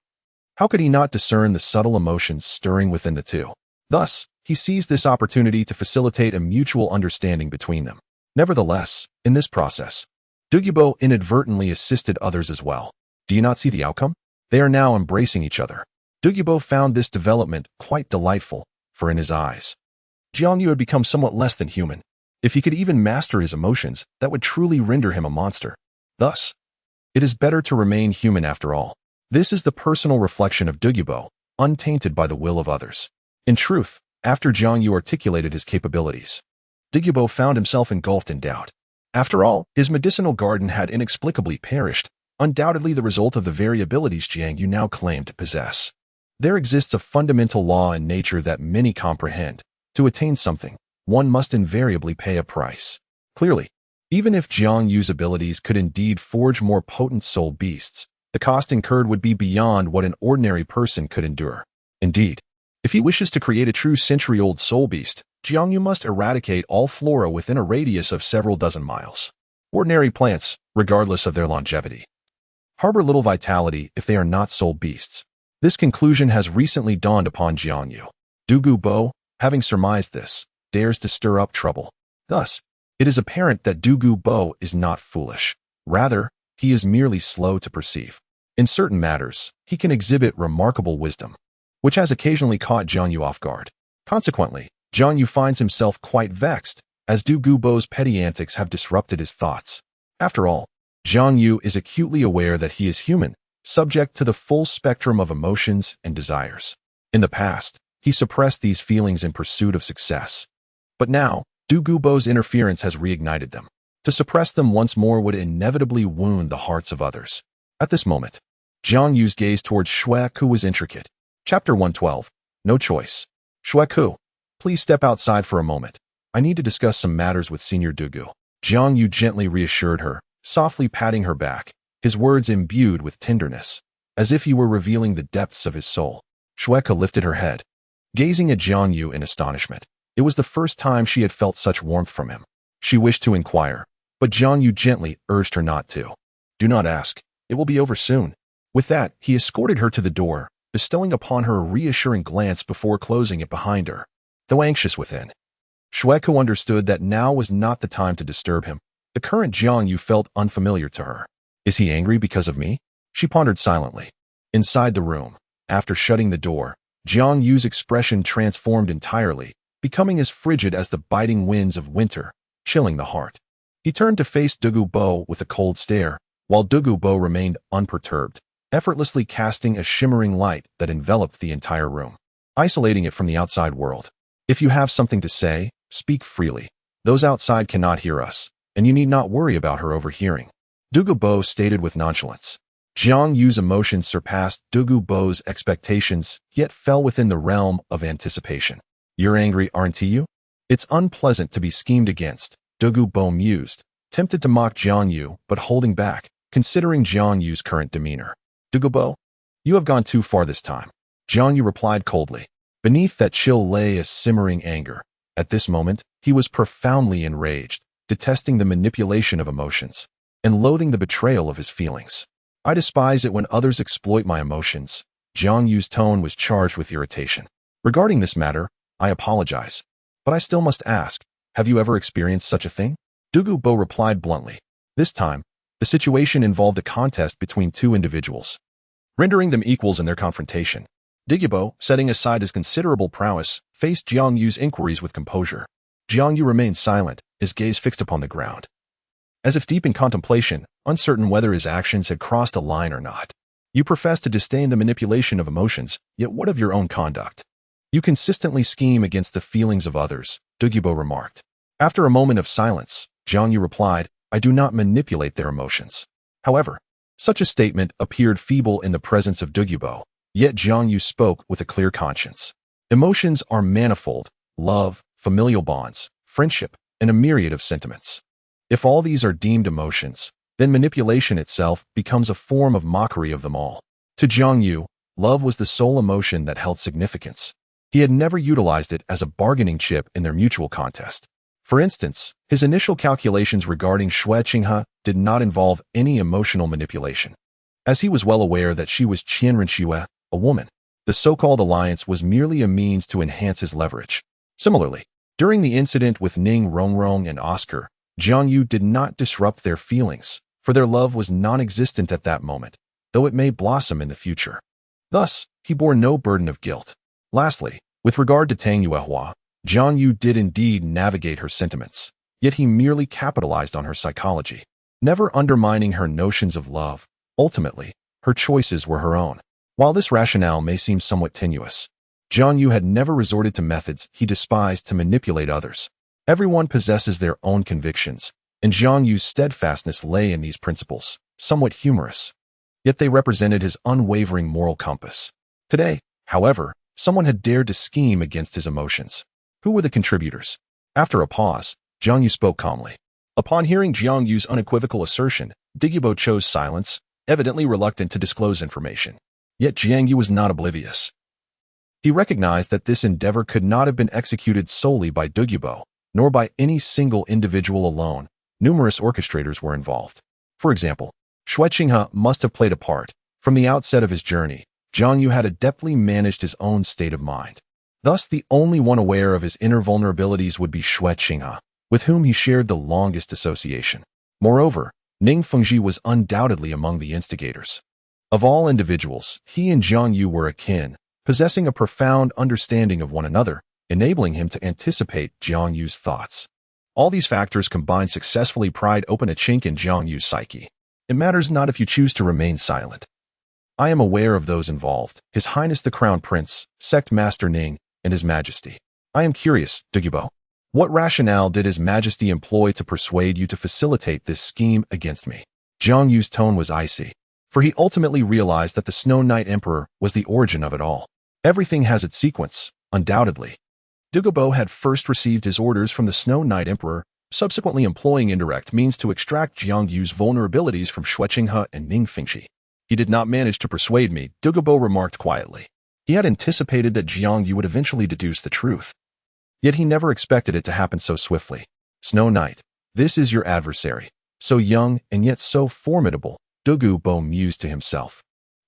Speaker 1: how could he not discern the subtle emotions stirring within the two? Thus, he seized this opportunity to facilitate a mutual understanding between them. Nevertheless, in this process, Du Gubo inadvertently assisted others as well. Do you not see the outcome? They are now embracing each other. Du Gubo found this development quite delightful, for in his eyes, Jiang Yu had become somewhat less than human. If he could even master his emotions, that would truly render him a monster. Thus, it is better to remain human after all. This is the personal reflection of Du Gubo, untainted by the will of others. In truth, after Jiang Yu articulated his capabilities, Du Gubo found himself engulfed in doubt. After all, his medicinal garden had inexplicably perished, undoubtedly the result of the very abilities Jiang Yu now claimed to possess. There exists a fundamental law in nature that many comprehend. To attain something, one must invariably pay a price. Clearly, even if Jiang Yu's abilities could indeed forge more potent soul beasts, the cost incurred would be beyond what an ordinary person could endure. Indeed, if he wishes to create a true century-old soul beast, Jiang Yu must eradicate all flora within a radius of several dozen miles. Ordinary plants, regardless of their longevity, harbor little vitality if they are not soul beasts. This conclusion has recently dawned upon Jiang Yu. Du Gubo, having surmised this, dares to stir up trouble. Thus, it is apparent that Du Gubo is not foolish. Rather, he is merely slow to perceive. In certain matters, he can exhibit remarkable wisdom, which has occasionally caught Jiang Yu off guard. Consequently, Jiang Yu finds himself quite vexed, as Du Gubo's petty antics have disrupted his thoughts. After all, Jiang Yu is acutely aware that he is human, subject to the full spectrum of emotions and desires. In the past, he suppressed these feelings in pursuit of success. But now, Du Gubo's interference has reignited them. To suppress them once more would inevitably wound the hearts of others. At this moment, Jiang Yu's gaze towards Xue Qinghe was intricate. Chapter 112. No choice. Xue Qinghe, please step outside for a moment. I need to discuss some matters with Senior Dugu. Jiang Yu gently reassured her, softly patting her back, his words imbued with tenderness, as if he were revealing the depths of his soul. Xue Qinghe lifted her head, gazing at Jiang Yu in astonishment. It was the first time she had felt such warmth from him. She wished to inquire, but Jiang Yu gently urged her not to. Do not ask. It will be over soon. With that, he escorted her to the door, bestowing upon her a reassuring glance before closing it behind her. Though anxious within, Xue Qinghe understood that now was not the time to disturb him. The current Jiang Yu felt unfamiliar to her. Is he angry because of me? She pondered silently. Inside the room, after shutting the door, Jiang Yu's expression transformed entirely, becoming as frigid as the biting winds of winter, chilling the heart. He turned to face Du Gubo with a cold stare, while Du Gubo remained unperturbed, effortlessly casting a shimmering light that enveloped the entire room, isolating it from the outside world. If you have something to say, speak freely. Those outside cannot hear us, and you need not worry about her overhearing. Du Gubo stated with nonchalance. Jiang Yu's emotions surpassed Du Gubo's expectations, yet fell within the realm of anticipation. You're angry, aren't you? It's unpleasant to be schemed against, Du Gubo mused, tempted to mock Jiang Yu, but holding back, considering Jiang Yu's current demeanor. Du Gubo, you have gone too far this time. Jiang Yu replied coldly. Beneath that chill lay a simmering anger. At this moment, he was profoundly enraged, detesting the manipulation of emotions, and loathing the betrayal of his feelings. I despise it when others exploit my emotions. Jiang Yu's tone was charged with irritation. Regarding this matter, I apologize. But I still must ask, have you ever experienced such a thing? Du Gubo replied bluntly. This time, the situation involved a contest between two individuals, rendering them equals in their confrontation. Du Gubo, setting aside his considerable prowess, faced Jiang Yu's inquiries with composure. Jiang Yu remained silent, his gaze fixed upon the ground, as if deep in contemplation, uncertain whether his actions had crossed a line or not. You profess to disdain the manipulation of emotions, yet what of your own conduct? You consistently scheme against the feelings of others, Du Gubo remarked. After a moment of silence, Jiang Yu replied, I do not manipulate their emotions. However, such a statement appeared feeble in the presence of Du Gubo, yet Jiang Yu spoke with a clear conscience. Emotions are manifold: love, familial bonds, friendship, and a myriad of sentiments. If all these are deemed emotions, then manipulation itself becomes a form of mockery of them all. To Jiang Yu, love was the sole emotion that held significance. He had never utilized it as a bargaining chip in their mutual contest. For instance, his initial calculations regarding Xue Qinghe did not involve any emotional manipulation, as he was well aware that she was Qian Renxue, a woman. The so-called alliance was merely a means to enhance his leverage. Similarly, during the incident with Ning Rongrong and Oscar, Jiang Yu did not disrupt their feelings, for their love was non-existent at that moment, though it may blossom in the future. Thus, he bore no burden of guilt. Lastly, with regard to Tang Yuehua, Jiang Yu did indeed navigate her sentiments, yet he merely capitalized on her psychology, never undermining her notions of love. Ultimately, her choices were her own. While this rationale may seem somewhat tenuous, Jiang Yu had never resorted to methods he despised to manipulate others. Everyone possesses their own convictions, and Jiang Yu's steadfastness lay in these principles, somewhat humorous. Yet they represented his unwavering moral compass. Today, however, someone had dared to scheme against his emotions. Who were the contributors? After a pause, Jiang Yu spoke calmly. Upon hearing Jiang Yu's unequivocal assertion, Du Gubo chose silence, evidently reluctant to disclose information. Yet Jiang Yu was not oblivious. He recognized that this endeavor could not have been executed solely by Du Gubo, nor by any single individual alone. Numerous orchestrators were involved. For example, Xue Qinghe must have played a part. From the outset of his journey, Jiang Yu had adeptly managed his own state of mind. Thus, the only one aware of his inner vulnerabilities would be Xue Qinghe, with whom he shared the longest association. Moreover, Ning Fengji was undoubtedly among the instigators. Of all individuals, he and Jiang Yu were akin, possessing a profound understanding of one another, enabling him to anticipate Jiang Yu's thoughts. All these factors combined successfully pried open a chink in Jiang Yu's psyche. It matters not if you choose to remain silent. I am aware of those involved, His Highness the Crown Prince, Sect Master Ning, and His Majesty. I am curious, Douluo. What rationale did His Majesty employ to persuade you to facilitate this scheme against me? Jiang Yu's tone was icy, for he ultimately realized that the Snow Knight Emperor was the origin of it all. Everything has its sequence, undoubtedly. Douluo had first received his orders from the Snow Knight Emperor, subsequently employing indirect means to extract Jiang Yu's vulnerabilities from Xue Qinghe and Ning Fengxi. He did not manage to persuade me, Douluo remarked quietly. He had anticipated that Jiang Yu would eventually deduce the truth. Yet he never expected it to happen so swiftly. Snow Knight, this is your adversary. So young and yet so formidable, Douluo mused to himself.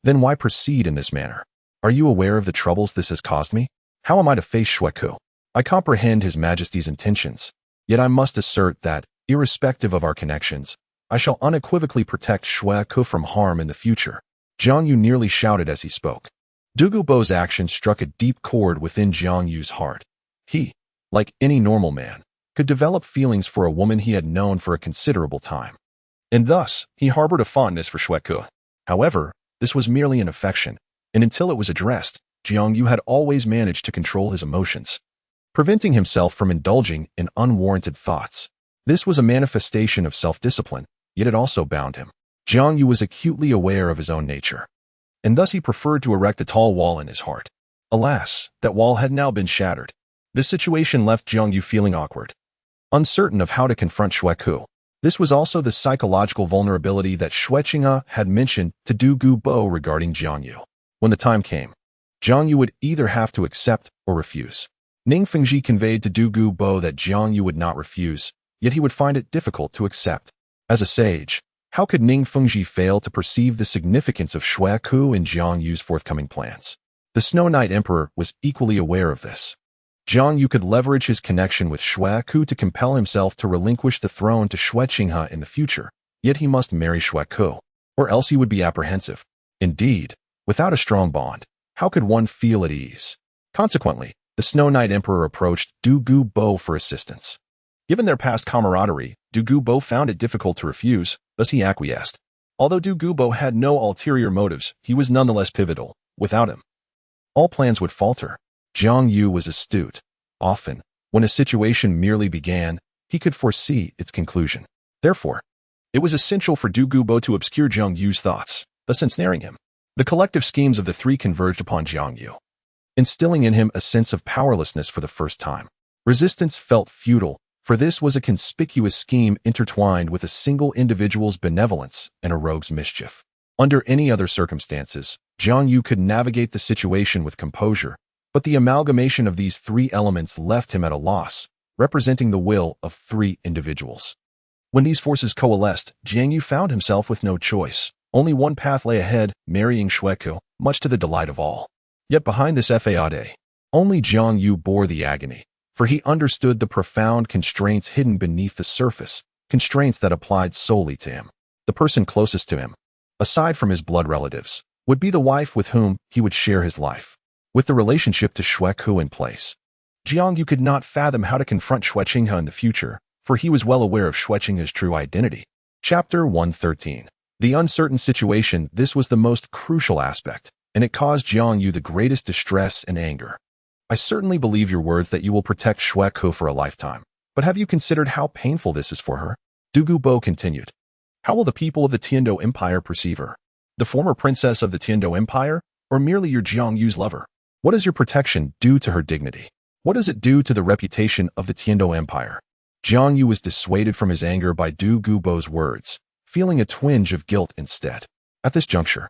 Speaker 1: Then why proceed in this manner? Are you aware of the troubles this has caused me? How am I to face Xue Qinghe? I comprehend His Majesty's intentions, yet I must assert that, irrespective of our connections, I shall unequivocally protect Xue Qinghe from harm in the future. Jiang Yu nearly shouted as he spoke. Douluo's action struck a deep chord within Jiang Yu's heart. He, like any normal man, could develop feelings for a woman he had known for a considerable time. And thus, he harbored a fondness for Xue Qinghe. However, this was merely an affection, and until it was addressed, Jiang Yu had always managed to control his emotions, preventing himself from indulging in unwarranted thoughts. This was a manifestation of self-discipline, yet it also bound him. Jiang Yu was acutely aware of his own nature, and thus he preferred to erect a tall wall in his heart. Alas, that wall had now been shattered. This situation left Jiang Yu feeling awkward, uncertain of how to confront Xue Qinghe. This was also the psychological vulnerability that Xue Qinghe had mentioned to Douluo regarding Jiang Yu. When the time came, Jiang Yu would either have to accept or refuse. Ning Fengxi conveyed to Douluo that Jiang Yu would not refuse, yet he would find it difficult to accept. As a sage, how could Ning Fengxi fail to perceive the significance of Xue Qinghe and Jiang Yu's forthcoming plans? The Snow Knight Emperor was equally aware of this. Jiang Yu could leverage his connection with Xue Qinghe to compel himself to relinquish the throne to Xue Qinghe in the future, yet he must marry Xue Qinghe, or else he would be apprehensive. Indeed, without a strong bond, how could one feel at ease? Consequently, the Snow Knight Emperor approached Douluo for assistance. Given their past camaraderie, Douluo found it difficult to refuse, thus he acquiesced. Although Douluo had no ulterior motives, he was nonetheless pivotal. Without him, all plans would falter. Jiang Yu was astute. Often, when a situation merely began, he could foresee its conclusion. Therefore, it was essential for Douluo to obscure Jiang Yu's thoughts, thus ensnaring him. The collective schemes of the three converged upon Jiang Yu, instilling in him a sense of powerlessness for the first time. Resistance felt futile, for this was a conspicuous scheme intertwined with a single individual's benevolence and a rogue's mischief. Under any other circumstances, Jiang Yu could navigate the situation with composure, but the amalgamation of these three elements left him at a loss, representing the will of three individuals. When these forces coalesced, Jiang Yu found himself with no choice. Only one path lay ahead, marrying Xue Qinghe, much to the delight of all. Yet behind this facade, only Jiang Yu bore the agony, for he understood the profound constraints hidden beneath the surface, constraints that applied solely to him. The person closest to him, aside from his blood relatives, would be the wife with whom he would share his life. With the relationship to Xue Qinghe in place, Jiang Yu could not fathom how to confront Xue Qinghe in the future, for he was well aware of Xue Qinghe's true identity. Chapter 113. The uncertain situation. This was the most crucial aspect, and it caused Jiang Yu the greatest distress and anger. I certainly believe your words that you will protect Xue Qinghe for a lifetime, but have you considered how painful this is for her? Douluo continued. How will the people of the Tiandou Empire perceive her? The former princess of the Tiandou Empire, or merely your Jiang Yu's lover? What does your protection do to her dignity? What does it do to the reputation of the Tiandou Empire? Jiang Yu was dissuaded from his anger by Douluo's words, feeling a twinge of guilt instead. At this juncture,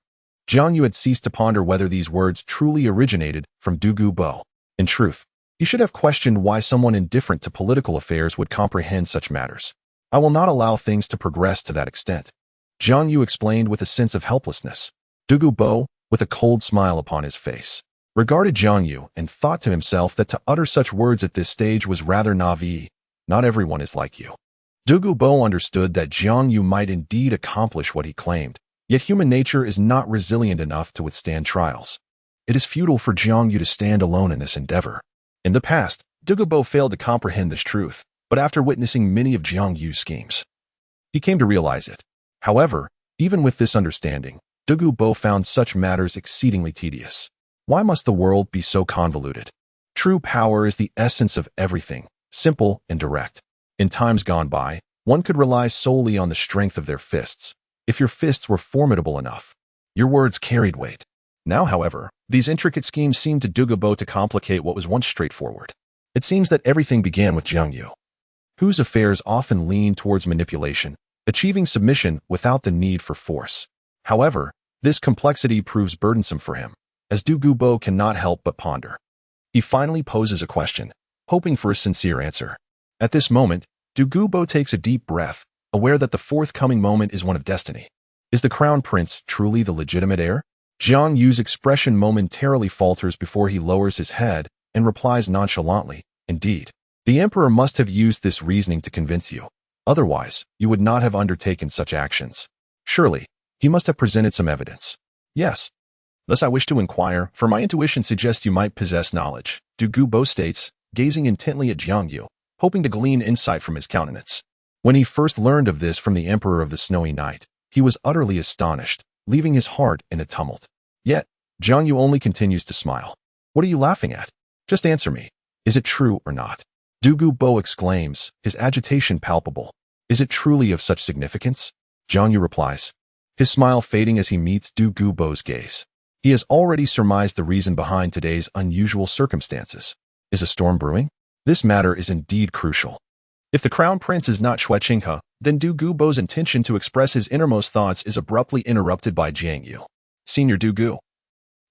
Speaker 1: Jiang Yu had ceased to ponder whether these words truly originated from Douluo. In truth, he should have questioned why someone indifferent to political affairs would comprehend such matters. I will not allow things to progress to that extent, Jiang Yu explained with a sense of helplessness. Douluo, with a cold smile upon his face, regarded Jiang Yu and thought to himself that to utter such words at this stage was rather naive. Not everyone is like you. Douluo understood that Jiang Yu might indeed accomplish what he claimed, Yet human nature is not resilient enough to withstand trials. It is futile for Jiang Yu to stand alone in this endeavor. In the past, Douluo failed to comprehend this truth, but after witnessing many of Jiang Yu's schemes, he came to realize it. However, even with this understanding, Douluo found such matters exceedingly tedious. Why must the world be so convoluted? True power is the essence of everything, simple and direct. In times gone by, one could rely solely on the strength of their fists. If your fists were formidable enough, your words carried weight. Now, however, these intricate schemes seem to Douluo to complicate what was once straightforward. It seems that everything began with Jiang Yu, whose affairs often lean towards manipulation, achieving submission without the need for force. However, this complexity proves burdensome for him, as Douluo cannot help but ponder. He finally poses a question, hoping for a sincere answer. At this moment, Douluo takes a deep breath, aware that the forthcoming moment is one of destiny. Is the crown prince truly the legitimate heir? Jiang Yu's expression momentarily falters before he lowers his head and replies nonchalantly, "Indeed. The emperor must have used this reasoning to convince you. Otherwise, you would not have undertaken such actions. Surely, he must have presented some evidence." "Yes. Thus I wish to inquire, for my intuition suggests you might possess knowledge," Douluo states, gazing intently at Jiang Yu, hoping to glean insight from his countenance. When he first learned of this from the Emperor of the Snowy Night, he was utterly astonished, leaving his heart in a tumult. Yet, Jiang Yu only continues to smile. "What are you laughing at? Just answer me. Is it true or not?" Douluo exclaims, his agitation palpable. "Is it truly of such significance?" Jiang Yu replies, his smile fading as he meets Douluo's gaze. He has already surmised the reason behind today's unusual circumstances. Is a storm brewing? This matter is indeed crucial. If the crown prince is not Xue Qinghe, then Douluo's intention to express his innermost thoughts is abruptly interrupted by Jiang Yu. "Senior Douluo,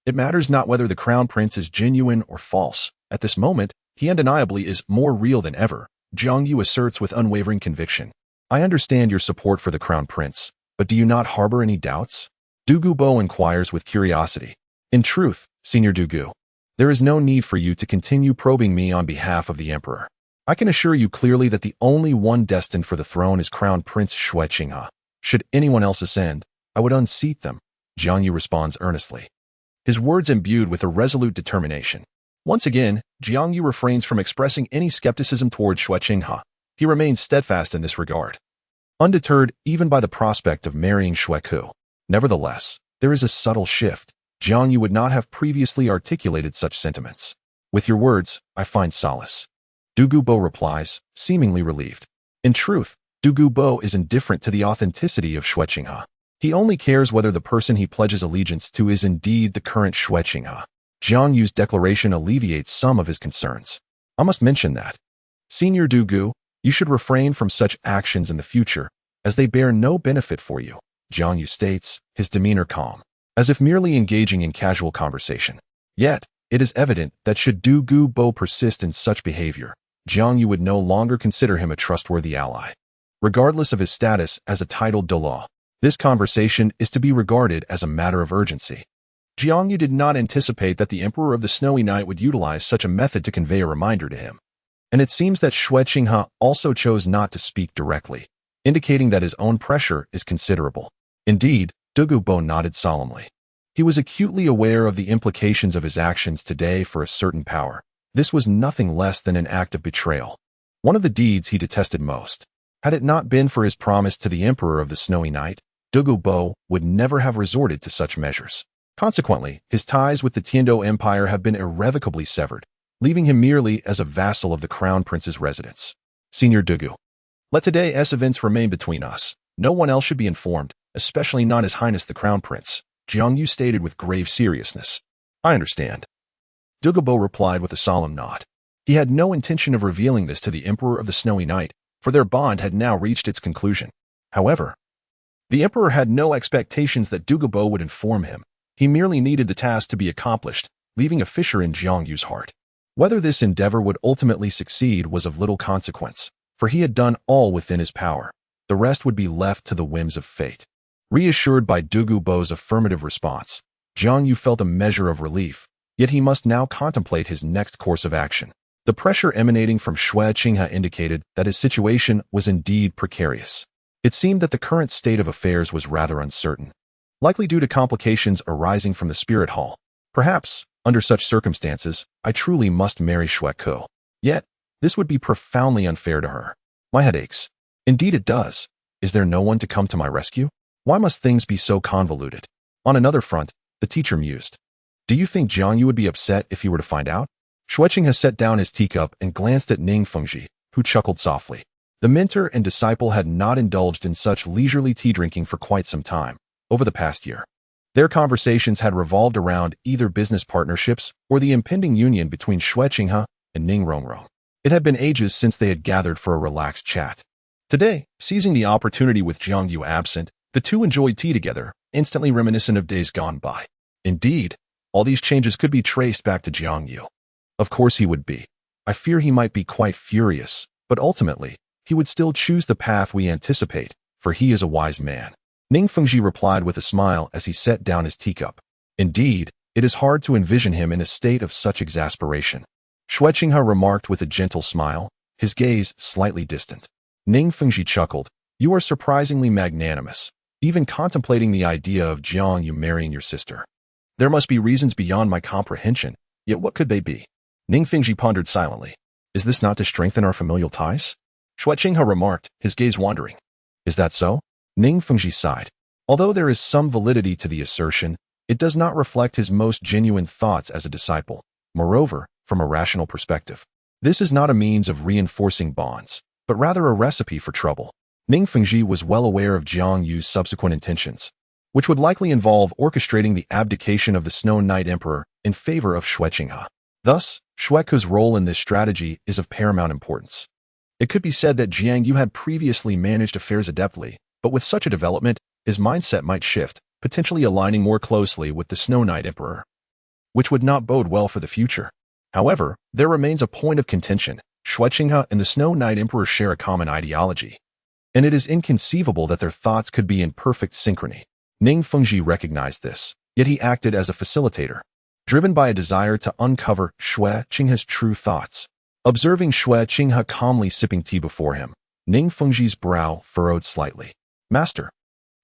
Speaker 1: it matters not whether the crown prince is genuine or false. At this moment, he undeniably is more real than ever," Jiang Yu asserts with unwavering conviction. "I understand your support for the crown prince, but do you not harbor any doubts?" Douluo inquires with curiosity. "In truth, Senior Douluo, there is no need for you to continue probing me on behalf of the emperor. I can assure you clearly that the only one destined for the throne is Crown Prince Xue Qinghe. Should anyone else ascend, I would unseat them," Jiang Yu responds earnestly, his words imbued with a resolute determination. Once again, Jiang Yu refrains from expressing any skepticism toward Xue Qinghe. He remains steadfast in this regard, undeterred even by the prospect of marrying Xue Qinghe. Nevertheless, there is a subtle shift. Jiang Yu would not have previously articulated such sentiments. "With your words, I find solace," Douluo replies, seemingly relieved. In truth, Douluo is indifferent to the authenticity of Xue Qinghe. He only cares whether the person he pledges allegiance to is indeed the current Xue Qinghe. Jiang Yu's declaration alleviates some of his concerns. "I must mention that, Senior Douluo, you should refrain from such actions in the future, as they bear no benefit for you," Jiang Yu states, his demeanor calm, as if merely engaging in casual conversation. Yet, it is evident that should Douluo persist in such behavior, Jiang Yu would no longer consider him a trustworthy ally. Regardless of his status as a titled Douluo, this conversation is to be regarded as a matter of urgency. Jiang Yu did not anticipate that the Emperor of the Snowy Night would utilize such a method to convey a reminder to him. And it seems that Xue Qinghe also chose not to speak directly, indicating that his own pressure is considerable. Indeed, Douluo nodded solemnly. He was acutely aware of the implications of his actions today for a certain power. This was nothing less than an act of betrayal, one of the deeds he detested most. Had it not been for his promise to the Emperor of the Snowy Night, Douluo would never have resorted to such measures. Consequently, his ties with the Tiandou Empire have been irrevocably severed, leaving him merely as a vassal of the Crown Prince's residence. "Senior Douluo, let today's events remain between us. No one else should be informed, especially not His Highness the Crown Prince," Jiang Yu stated with grave seriousness. "I understand," Douluo replied with a solemn nod. He had no intention of revealing this to the Emperor of the Snowy Night, for their bond had now reached its conclusion. However, the Emperor had no expectations that Douluo would inform him. He merely needed the task to be accomplished, leaving a fissure in Jiang Yu's heart. Whether this endeavor would ultimately succeed was of little consequence, for he had done all within his power. The rest would be left to the whims of fate. Reassured by Douluo's affirmative response, Jiang Yu felt a measure of relief, yet he must now contemplate his next course of action. The pressure emanating from Xue Qinghe indicated that his situation was indeed precarious. It seemed that the current state of affairs was rather uncertain. likely due to complications arising from the spirit hall. Perhaps, under such circumstances, I truly must marry Xue Qinghe. Yet, this would be profoundly unfair to her. My head aches. Indeed it does. Is there no one to come to my rescue? Why must things be so convoluted? On another front, the teacher mused. Do you think Jiang Yu would be upset if he were to find out? Xue Qinghe set down his teacup and glanced at Ning Fengji, who chuckled softly. The mentor and disciple had not indulged in such leisurely tea drinking for quite some time, over the past year. Their conversations had revolved around either business partnerships or the impending union between Xue Qinghe and Ning Renxue. It had been ages since they had gathered for a relaxed chat. Today, seizing the opportunity with Jiang Yu absent, the two enjoyed tea together, instantly reminiscent of days gone by. Indeed, all these changes could be traced back to Jiang Yu. Of course he would be. I fear he might be quite furious, but ultimately, he would still choose the path we anticipate, for he is a wise man. Ning Fengji replied with a smile as he set down his teacup. Indeed, it is hard to envision him in a state of such exasperation. Xue Qinghe remarked with a gentle smile, his gaze slightly distant. Ning Fengji chuckled. You are surprisingly magnanimous, even contemplating the idea of Jiang Yu marrying your sister. There must be reasons beyond my comprehension, yet what could they be? Ning Fengji pondered silently. Is this not to strengthen our familial ties? Xue Qinghe remarked, his gaze wandering. Is that so? Ning Fengji sighed. Although there is some validity to the assertion, it does not reflect his most genuine thoughts as a disciple. Moreover, from a rational perspective, this is not a means of reinforcing bonds, but rather a recipe for trouble. Ning Fengji was well aware of Jiang Yu's subsequent intentions, which would likely involve orchestrating the abdication of the Snow Knight Emperor in favor of Xue Qinghe. Thus, Xue Qinghe's role in this strategy is of paramount importance. It could be said that Jiang Yu had previously managed affairs adeptly, but with such a development, his mindset might shift, potentially aligning more closely with the Snow Knight Emperor, which would not bode well for the future. However, there remains a point of contention. Xue Qinghe and the Snow Knight Emperor share a common ideology, and it is inconceivable that their thoughts could be in perfect synchrony. Ning Fengji recognized this, yet he acted as a facilitator, driven by a desire to uncover Xue Qinghe's true thoughts. Observing Xue Qinghe calmly sipping tea before him, Ning Fengji's brow furrowed slightly. Master,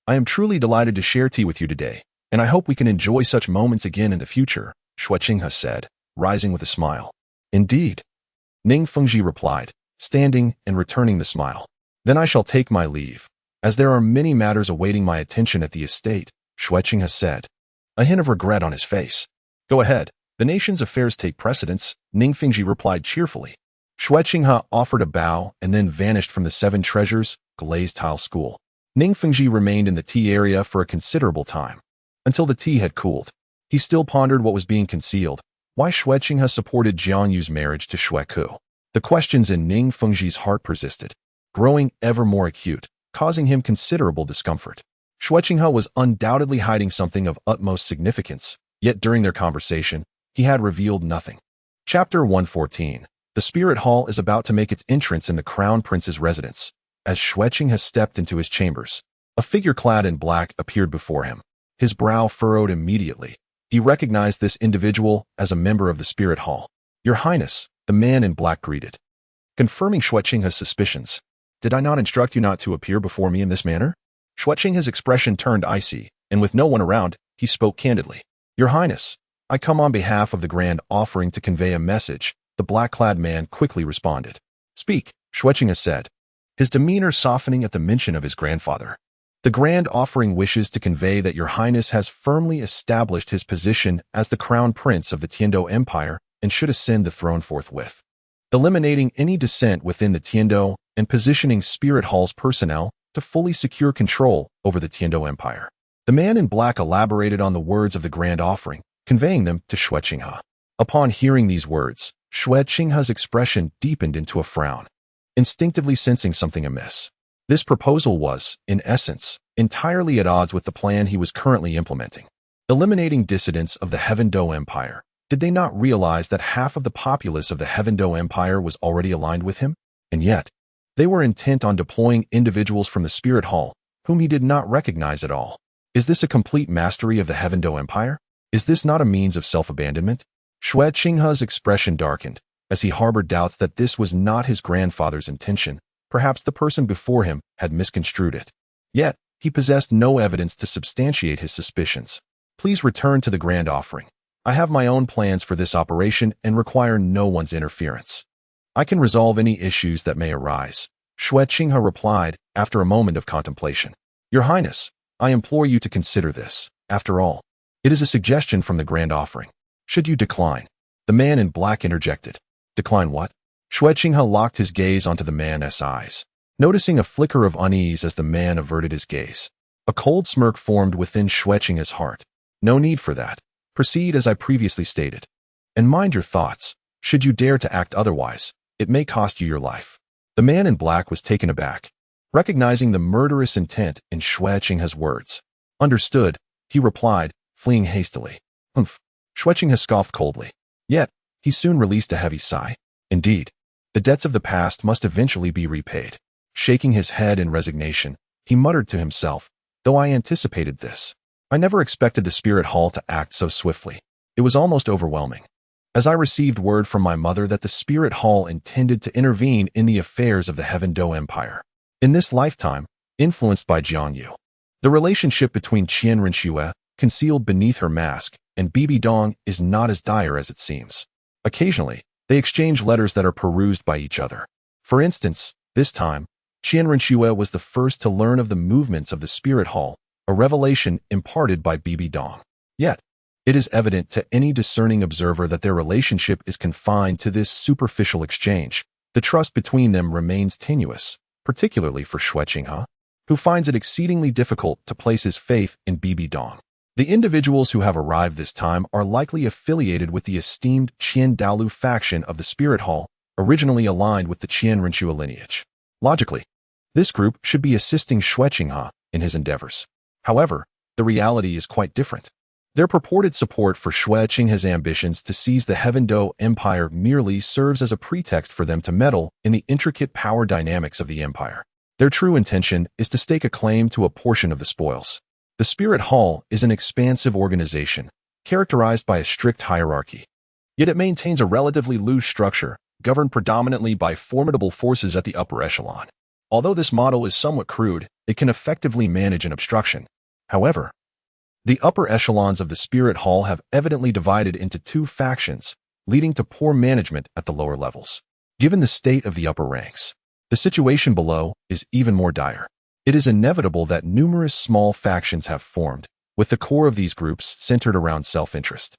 Speaker 1: I am truly delighted to share tea with you today, and I hope we can enjoy such moments again in the future, Xue Qinghe said, rising with a smile. Indeed, Ning Fengji replied, standing and returning the smile. Then I shall take my leave, as there are many matters awaiting my attention at the estate, Xue Qinghe said, a hint of regret on his face. Go ahead, the nation's affairs take precedence, Ning Fengji replied cheerfully. Xue Qinghe offered a bow and then vanished from the Seven Treasures glazed tile school. Ning Fengji remained in the tea area for a considerable time, until the tea had cooled. He still pondered what was being concealed, why Xue Qinghe supported Jiang Yu's marriage to Xue Qinghe. The questions in Ning Fengji's heart persisted, growing ever more acute, causing him considerable discomfort. Xue Qinghe was undoubtedly hiding something of utmost significance, yet during their conversation, he had revealed nothing. Chapter 114. The Spirit Hall is about to make its entrance in the Crown Prince's residence. As Xue Qinghe stepped into his chambers, a figure clad in black appeared before him. His brow furrowed immediately. He recognized this individual as a member of the Spirit Hall. Your Highness, the man in black greeted, confirming Xue Qinghe's suspicions. Did I not instruct you not to appear before me in this manner? Xue Qinghe's expression turned icy, and with no one around, he spoke candidly. Your Highness, I come on behalf of the Grand Offering to convey a message, the black-clad man quickly responded. Speak, Xue Qinghe said, his demeanor softening at the mention of his grandfather. The Grand Offering wishes to convey that Your Highness has firmly established his position as the Crown Prince of the Tiandou Empire and should ascend the throne forthwith, eliminating any dissent within the Tiandou and positioning Spirit Hall's personnel to fully secure control over the Tiandou Empire. The man in black elaborated on the words of the Grand Offering, conveying them to Xue Qinghe. Upon hearing these words, Xue Qinghe's expression deepened into a frown, instinctively sensing something amiss. This proposal was, in essence, entirely at odds with the plan he was currently implementing. Eliminating dissidents of the Tiandou Empire. Did they not realize that half of the populace of the Tiandou Empire was already aligned with him? And yet, they were intent on deploying individuals from the Spirit Hall, whom he did not recognize at all. Is this a complete mastery of the Tiandou Empire? Is this not a means of self-abandonment? Xue Qinghe's expression darkened, as he harbored doubts that this was not his grandfather's intention. Perhaps the person before him had misconstrued it. Yet, he possessed no evidence to substantiate his suspicions. Please return to the grand offering. I have my own plans for this operation and require no one's interference. I can resolve any issues that may arise, Xue Qinghe replied after a moment of contemplation. Your Highness, I implore you to consider this. After all, it is a suggestion from the grand offering. Should you decline? The man in black interjected. Decline what? Xue Qinghe locked his gaze onto the man's eyes, noticing a flicker of unease as the man averted his gaze. A cold smirk formed within Xue Qinghe's heart. No need for that. Proceed as I previously stated. And mind your thoughts. Should you dare to act otherwise, it may cost you your life. The man in black was taken aback, recognizing the murderous intent in Xue Qinghe's words. Understood, he replied, fleeing hastily. Humph. Xue Qinghe scoffed coldly. Yet, he soon released a heavy sigh. Indeed, the debts of the past must eventually be repaid. Shaking his head in resignation, he muttered to himself, though I anticipated this. I never expected the spirit hall to act so swiftly. It was almost overwhelming. As I received word from my mother that the spirit hall intended to intervene in the affairs of the Tiandou Empire. In this lifetime, influenced by Jiang Yu. The relationship between Qian Renxue, concealed beneath her mask, and Bibi Dong is not as dire as it seems. Occasionally, they exchange letters that are perused by each other. For instance, this time, Qian Renxue was the first to learn of the movements of the spirit hall, a revelation imparted by Bibi Dong. Yet, it is evident to any discerning observer that their relationship is confined to this superficial exchange. The trust between them remains tenuous, particularly for Xue Qinghe, who finds it exceedingly difficult to place his faith in Bibi Dong. The individuals who have arrived this time are likely affiliated with the esteemed Qian Douluo faction of the Spirit Hall, originally aligned with the Qian Renxue lineage. Logically, this group should be assisting Xue Qinghe in his endeavors. However, the reality is quite different. Their purported support for Xue Qinghe's ambitions to seize the Tiandou Empire merely serves as a pretext for them to meddle in the intricate power dynamics of the empire. Their true intention is to stake a claim to a portion of the spoils. The Spirit Hall is an expansive organization, characterized by a strict hierarchy. Yet it maintains a relatively loose structure, governed predominantly by formidable forces at the upper echelon. Although this model is somewhat crude, it can effectively manage an obstruction. However, the upper echelons of the Spirit Hall have evidently divided into two factions, leading to poor management at the lower levels. Given the state of the upper ranks, the situation below is even more dire. It is inevitable that numerous small factions have formed, with the core of these groups centered around self-interest.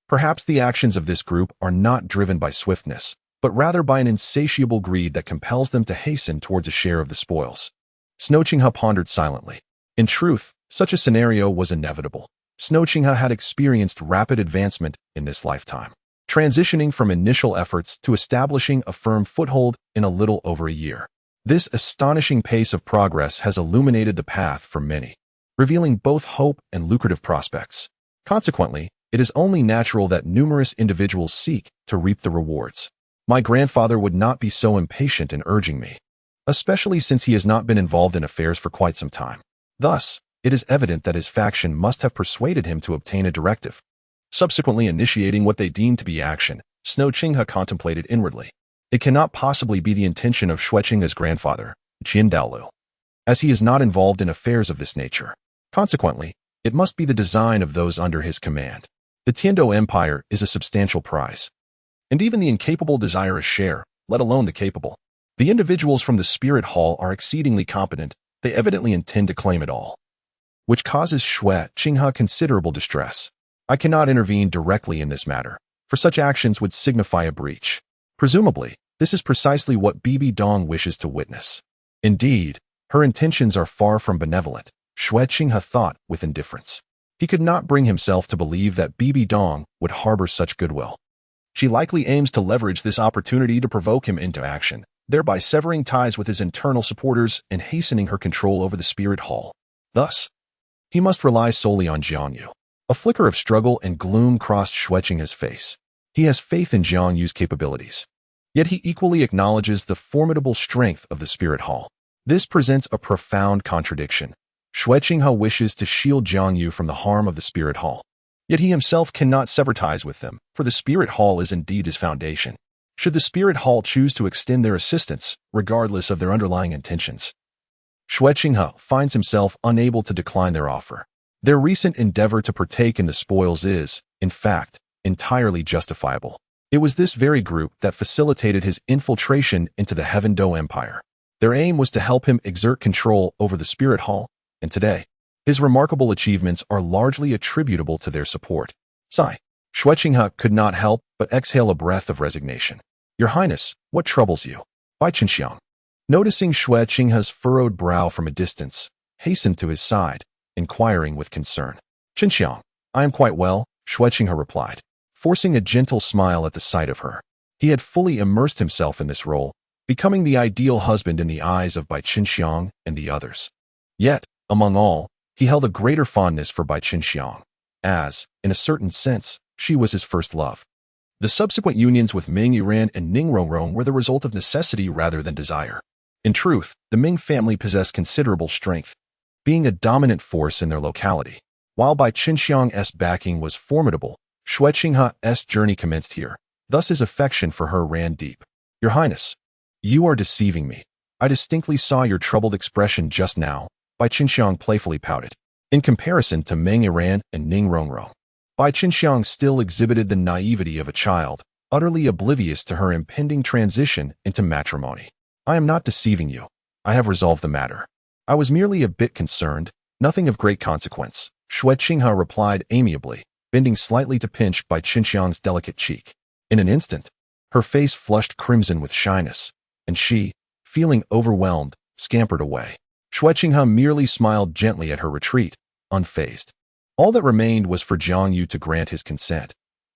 Speaker 1: Perhaps the actions of this group are not driven by swiftness, but rather by an insatiable greed that compels them to hasten towards a share of the spoils. Xue Qinghe pondered silently. In truth, such a scenario was inevitable. Xue Qinghe had experienced rapid advancement in this lifetime, transitioning from initial efforts to establishing a firm foothold in a little over a year. This astonishing pace of progress has illuminated the path for many, revealing both hope and lucrative prospects. Consequently, it is only natural that numerous individuals seek to reap the rewards. My grandfather would not be so impatient in urging me, especially since he has not been involved in affairs for quite some time. Thus, it is evident that his faction must have persuaded him to obtain a directive. Subsequently initiating what they deemed to be action, Xue Qinghe contemplated inwardly. It cannot possibly be the intention of Xue Qinghe's grandfather, Qian Douluo, as he is not involved in affairs of this nature. Consequently, it must be the design of those under his command. The Tiandou Empire is a substantial prize, and even the incapable desire a share, let alone the capable. The individuals from the Spirit Hall are exceedingly competent. They evidently intend to claim it all, which causes Xue Qinghe considerable distress. I cannot intervene directly in this matter, for such actions would signify a breach. Presumably, this is precisely what Bibi Dong wishes to witness. Indeed, her intentions are far from benevolent, Xue Qinghe thought with indifference. He could not bring himself to believe that Bibi Dong would harbor such goodwill. She likely aims to leverage this opportunity to provoke him into action, thereby severing ties with his internal supporters and hastening her control over the Spirit Hall. Thus, he must rely solely on Jiang Yu. A flicker of struggle and gloom crossed Xue Qinghe's face. He has faith in Jiang Yu's capabilities. Yet he equally acknowledges the formidable strength of the Spirit Hall. This presents a profound contradiction. Xue Qinghe wishes to shield Jiang Yu from the harm of the Spirit Hall. Yet he himself cannot sever ties with them, for the Spirit Hall is indeed his foundation. Should the Spirit Hall choose to extend their assistance, regardless of their underlying intentions, Xue Qinghe finds himself unable to decline their offer. Their recent endeavor to partake in the spoils is, in fact, entirely justifiable. It was this very group that facilitated his infiltration into the Tiandou Empire. Their aim was to help him exert control over the Spirit Hall, and today, his remarkable achievements are largely attributable to their support. Sigh. Xue Qinghe could not help but exhale a breath of resignation. Your Highness, what troubles you? Bai Qinxiang, noticing Xue Qinghe's furrowed brow from a distance, hastened to his side, inquiring with concern. Qinxiang, I am quite well, Xue Qinghe replied, forcing a gentle smile at the sight of her. He had fully immersed himself in this role, becoming the ideal husband in the eyes of Bai Qinxiang and the others. Yet, among all, he held a greater fondness for Bai Qinxiang, as, in a certain sense, she was his first love. The subsequent unions with Ming Yiran and Ning Rongrong were the result of necessity rather than desire. In truth, the Ming family possessed considerable strength, being a dominant force in their locality. While Bai Qinxiang's backing was formidable, Xue Qinghe's journey commenced here, thus his affection for her ran deep. Your Highness, you are deceiving me. I distinctly saw your troubled expression just now, Bai Qinxiang playfully pouted. In comparison to Ming Yiran and Ning Rongrong, Bai Qinxiang still exhibited the naivety of a child, utterly oblivious to her impending transition into matrimony. I am not deceiving you. I have resolved the matter. I was merely a bit concerned, nothing of great consequence, Xue Qinghe replied amiably, bending slightly to pinch Bai Qinxiang's delicate cheek. In an instant, her face flushed crimson with shyness, and she, feeling overwhelmed, scampered away. Xue Qinghe merely smiled gently at her retreat, unfazed. All that remained was for Jiang Yu to grant his consent.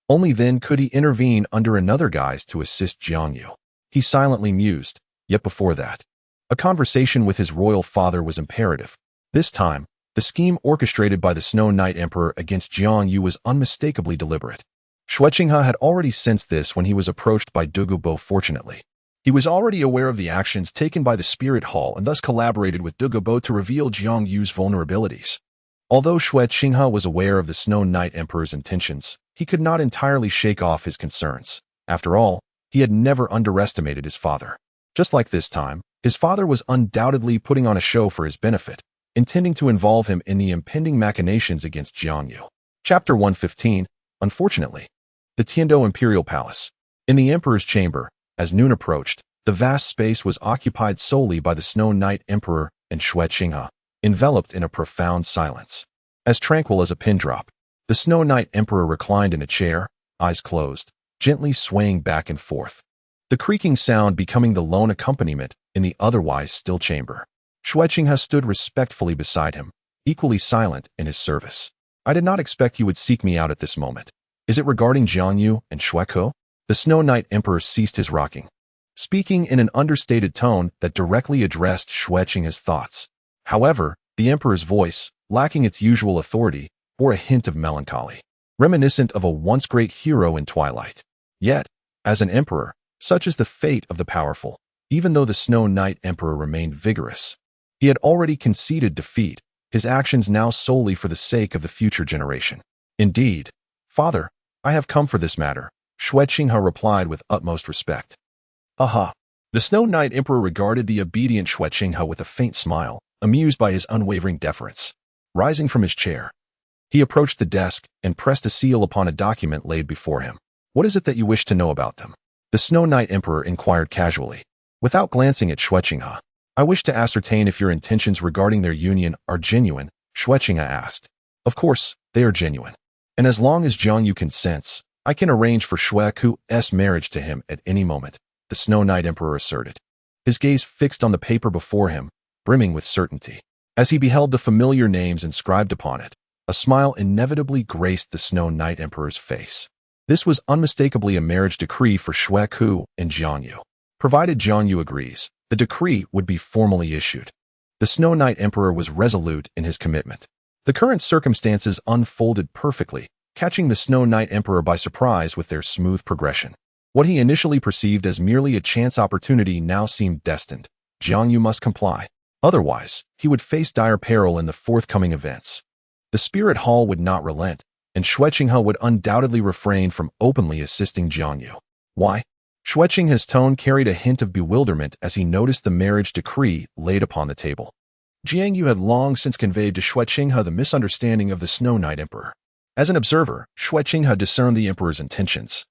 Speaker 1: Only then could he intervene under another guise to assist Jiang Yu. He silently mused, yet before that, a conversation with his royal father was imperative. This time, the scheme orchestrated by the Snow Knight Emperor against Jiang Yu was unmistakably deliberate. Xue Qinghe had already sensed this when he was approached by Douluo. Fortunately, he was already aware of the actions taken by the Spirit Hall and thus collaborated with Douluo to reveal Jiang Yu's vulnerabilities. Although Xue Qinghe was aware of the Snow Knight Emperor's intentions, he could not entirely shake off his concerns. After all, he had never underestimated his father. Just like this time, his father was undoubtedly putting on a show for his benefit, intending to involve him in the impending machinations against Jiang Yu. Chapter 115. Unfortunately, the Tiandou Imperial Palace. In the Emperor's chamber, as noon approached, the vast space was occupied solely by the Snow Knight Emperor and Xue Qinghe, enveloped in a profound silence. As tranquil as a pin drop, the Snow Knight Emperor reclined in a chair, eyes closed, gently swaying back and forth, the creaking sound becoming the lone accompaniment in the otherwise still chamber. Xue Qinghe stood respectfully beside him, equally silent in his service. I did not expect you would seek me out at this moment. Is it regarding Jiang Yu and Xue Qinghe? The Snow Knight Emperor ceased his rocking, speaking in an understated tone that directly addressed Xue Qinghe's thoughts. However, the Emperor's voice, lacking its usual authority, bore a hint of melancholy, reminiscent of a once great hero in twilight. Yet, as an emperor, such is the fate of the powerful. Even though the Snow Knight Emperor remained vigorous, he had already conceded defeat, his actions now solely for the sake of the future generation. Indeed, Father, I have come for this matter, Xue Qinghe replied with utmost respect. Aha! The Snow Knight Emperor regarded the obedient Xue Qinghe with a faint smile, amused by his unwavering deference. Rising from his chair, he approached the desk and pressed a seal upon a document laid before him. What is it that you wish to know about them? The Snow Knight Emperor inquired casually. Without glancing at Xue Qinghe, I wish to ascertain if your intentions regarding their union are genuine, Xue Qinghe asked. Of course, they are genuine. And as long as Jiang Yu consents, I can arrange for Xue Qinghe's marriage to him at any moment, the Snow Knight Emperor asserted, his gaze fixed on the paper before him, brimming with certainty. As he beheld the familiar names inscribed upon it, a smile inevitably graced the Snow Knight Emperor's face. This was unmistakably a marriage decree for Xue Qinghe and Jiang Yu. Provided Jiang Yu agrees, the decree would be formally issued. The Snow Knight Emperor was resolute in his commitment. The current circumstances unfolded perfectly, catching the Snow Knight Emperor by surprise with their smooth progression. What he initially perceived as merely a chance opportunity now seemed destined. Jiang Yu must comply. Otherwise, he would face dire peril in the forthcoming events. The Spirit Hall would not relent, and Xue Qinghe would undoubtedly refrain from openly assisting Jiang Yu. Why? Xue Qinghe's tone carried a hint of bewilderment as he noticed the marriage decree laid upon the table. Jiang Yu had long since conveyed to Xue Qinghe the misunderstanding of the Snow Knight Emperor. As an observer, Xue Qinghe discerned the emperor's intentions.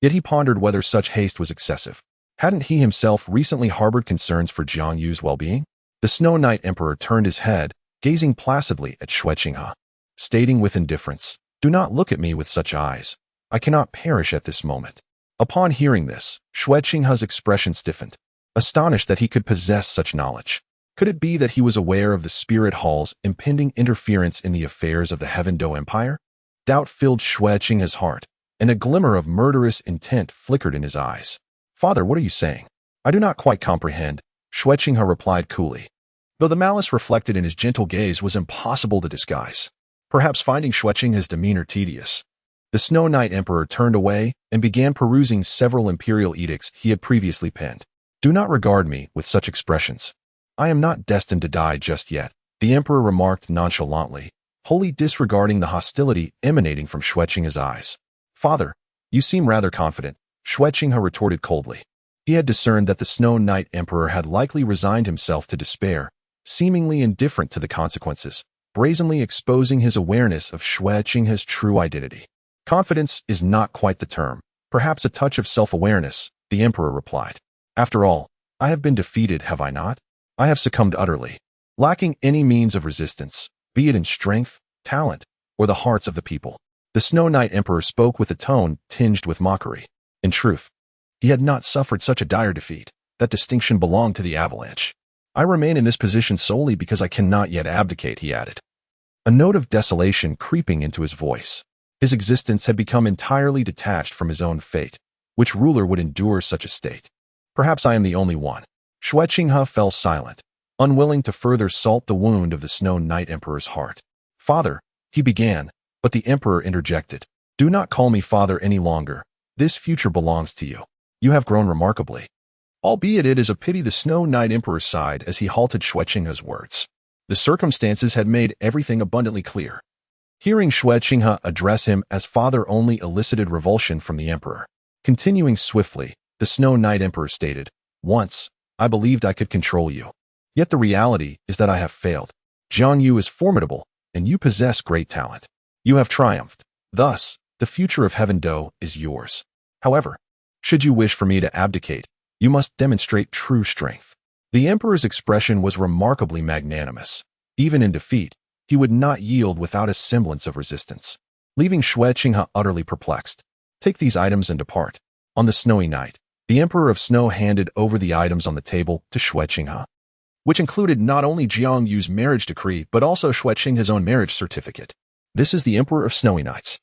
Speaker 1: Yet he pondered whether such haste was excessive. Hadn't he himself recently harbored concerns for Jiang Yu's well-being? The Snow Knight Emperor turned his head, gazing placidly at Xue Qinghe, stating with indifference, "Do not look at me with such eyes. I cannot perish at this moment." Upon hearing this, Xue Qinghe's expression stiffened, astonished that he could possess such knowledge. Could it be that he was aware of the spirit hall's impending interference in the affairs of the Tiandou Empire? Doubt filled Xue Qinghe's heart, and a glimmer of murderous intent flickered in his eyes. "Father, what are you saying?" "I do not quite comprehend," Xue Qinghe replied coolly, though the malice reflected in his gentle gaze was impossible to disguise. Perhaps finding Xue Qinghe's demeanor tedious, the Snow Knight Emperor turned away and began perusing several imperial edicts he had previously penned. "Do not regard me with such expressions. I am not destined to die just yet," the Emperor remarked nonchalantly, wholly disregarding the hostility emanating from Xue Qinghe's eyes. "Father, you seem rather confident," Xue Qinghe retorted coldly. He had discerned that the Snow Knight Emperor had likely resigned himself to despair, seemingly indifferent to the consequences, brazenly exposing his awareness of Xue Qinghe's true identity. "Confidence is not quite the term. Perhaps a touch of self-awareness," the Emperor replied. "After all, I have been defeated, have I not? I have succumbed utterly, lacking any means of resistance, be it in strength, talent, or the hearts of the people." The Snow Knight Emperor spoke with a tone tinged with mockery. In truth, he had not suffered such a dire defeat. That distinction belonged to the avalanche. "I remain in this position solely because I cannot yet abdicate," he added, a note of desolation creeping into his voice. His existence had become entirely detached from his own fate. Which ruler would endure such a state? "Perhaps I am the only one." Xue Qinghe fell silent, unwilling to further salt the wound of the Snow Knight Emperor's heart. "Father," he began, but the Emperor interjected. "Do not call me father any longer. This future belongs to you. You have grown remarkably." Albeit it is a pity the Snow Knight Emperor sighed as he halted Xue Qinghe's words. The circumstances had made everything abundantly clear. Hearing Xue Qinghe address him as father only elicited revulsion from the Emperor. Continuing swiftly, the Snow Knight Emperor stated, "Once, I believed I could control you. Yet the reality is that I have failed. Jiang Yu is formidable, and you possess great talent. You have triumphed. Thus, the future of Tiandou is yours. However, should you wish for me to abdicate, you must demonstrate true strength." The Emperor's expression was remarkably magnanimous. Even in defeat, he would not yield without a semblance of resistance. Leaving Xue Qinghe utterly perplexed, "Take these items and depart." On the snowy night, the Emperor of Snow handed over the items on the table to Xue Qinghe, which included not only Jiang Yu's marriage decree but also Xue Qinghe's own marriage certificate. "This is the Emperor of Snowy Nights.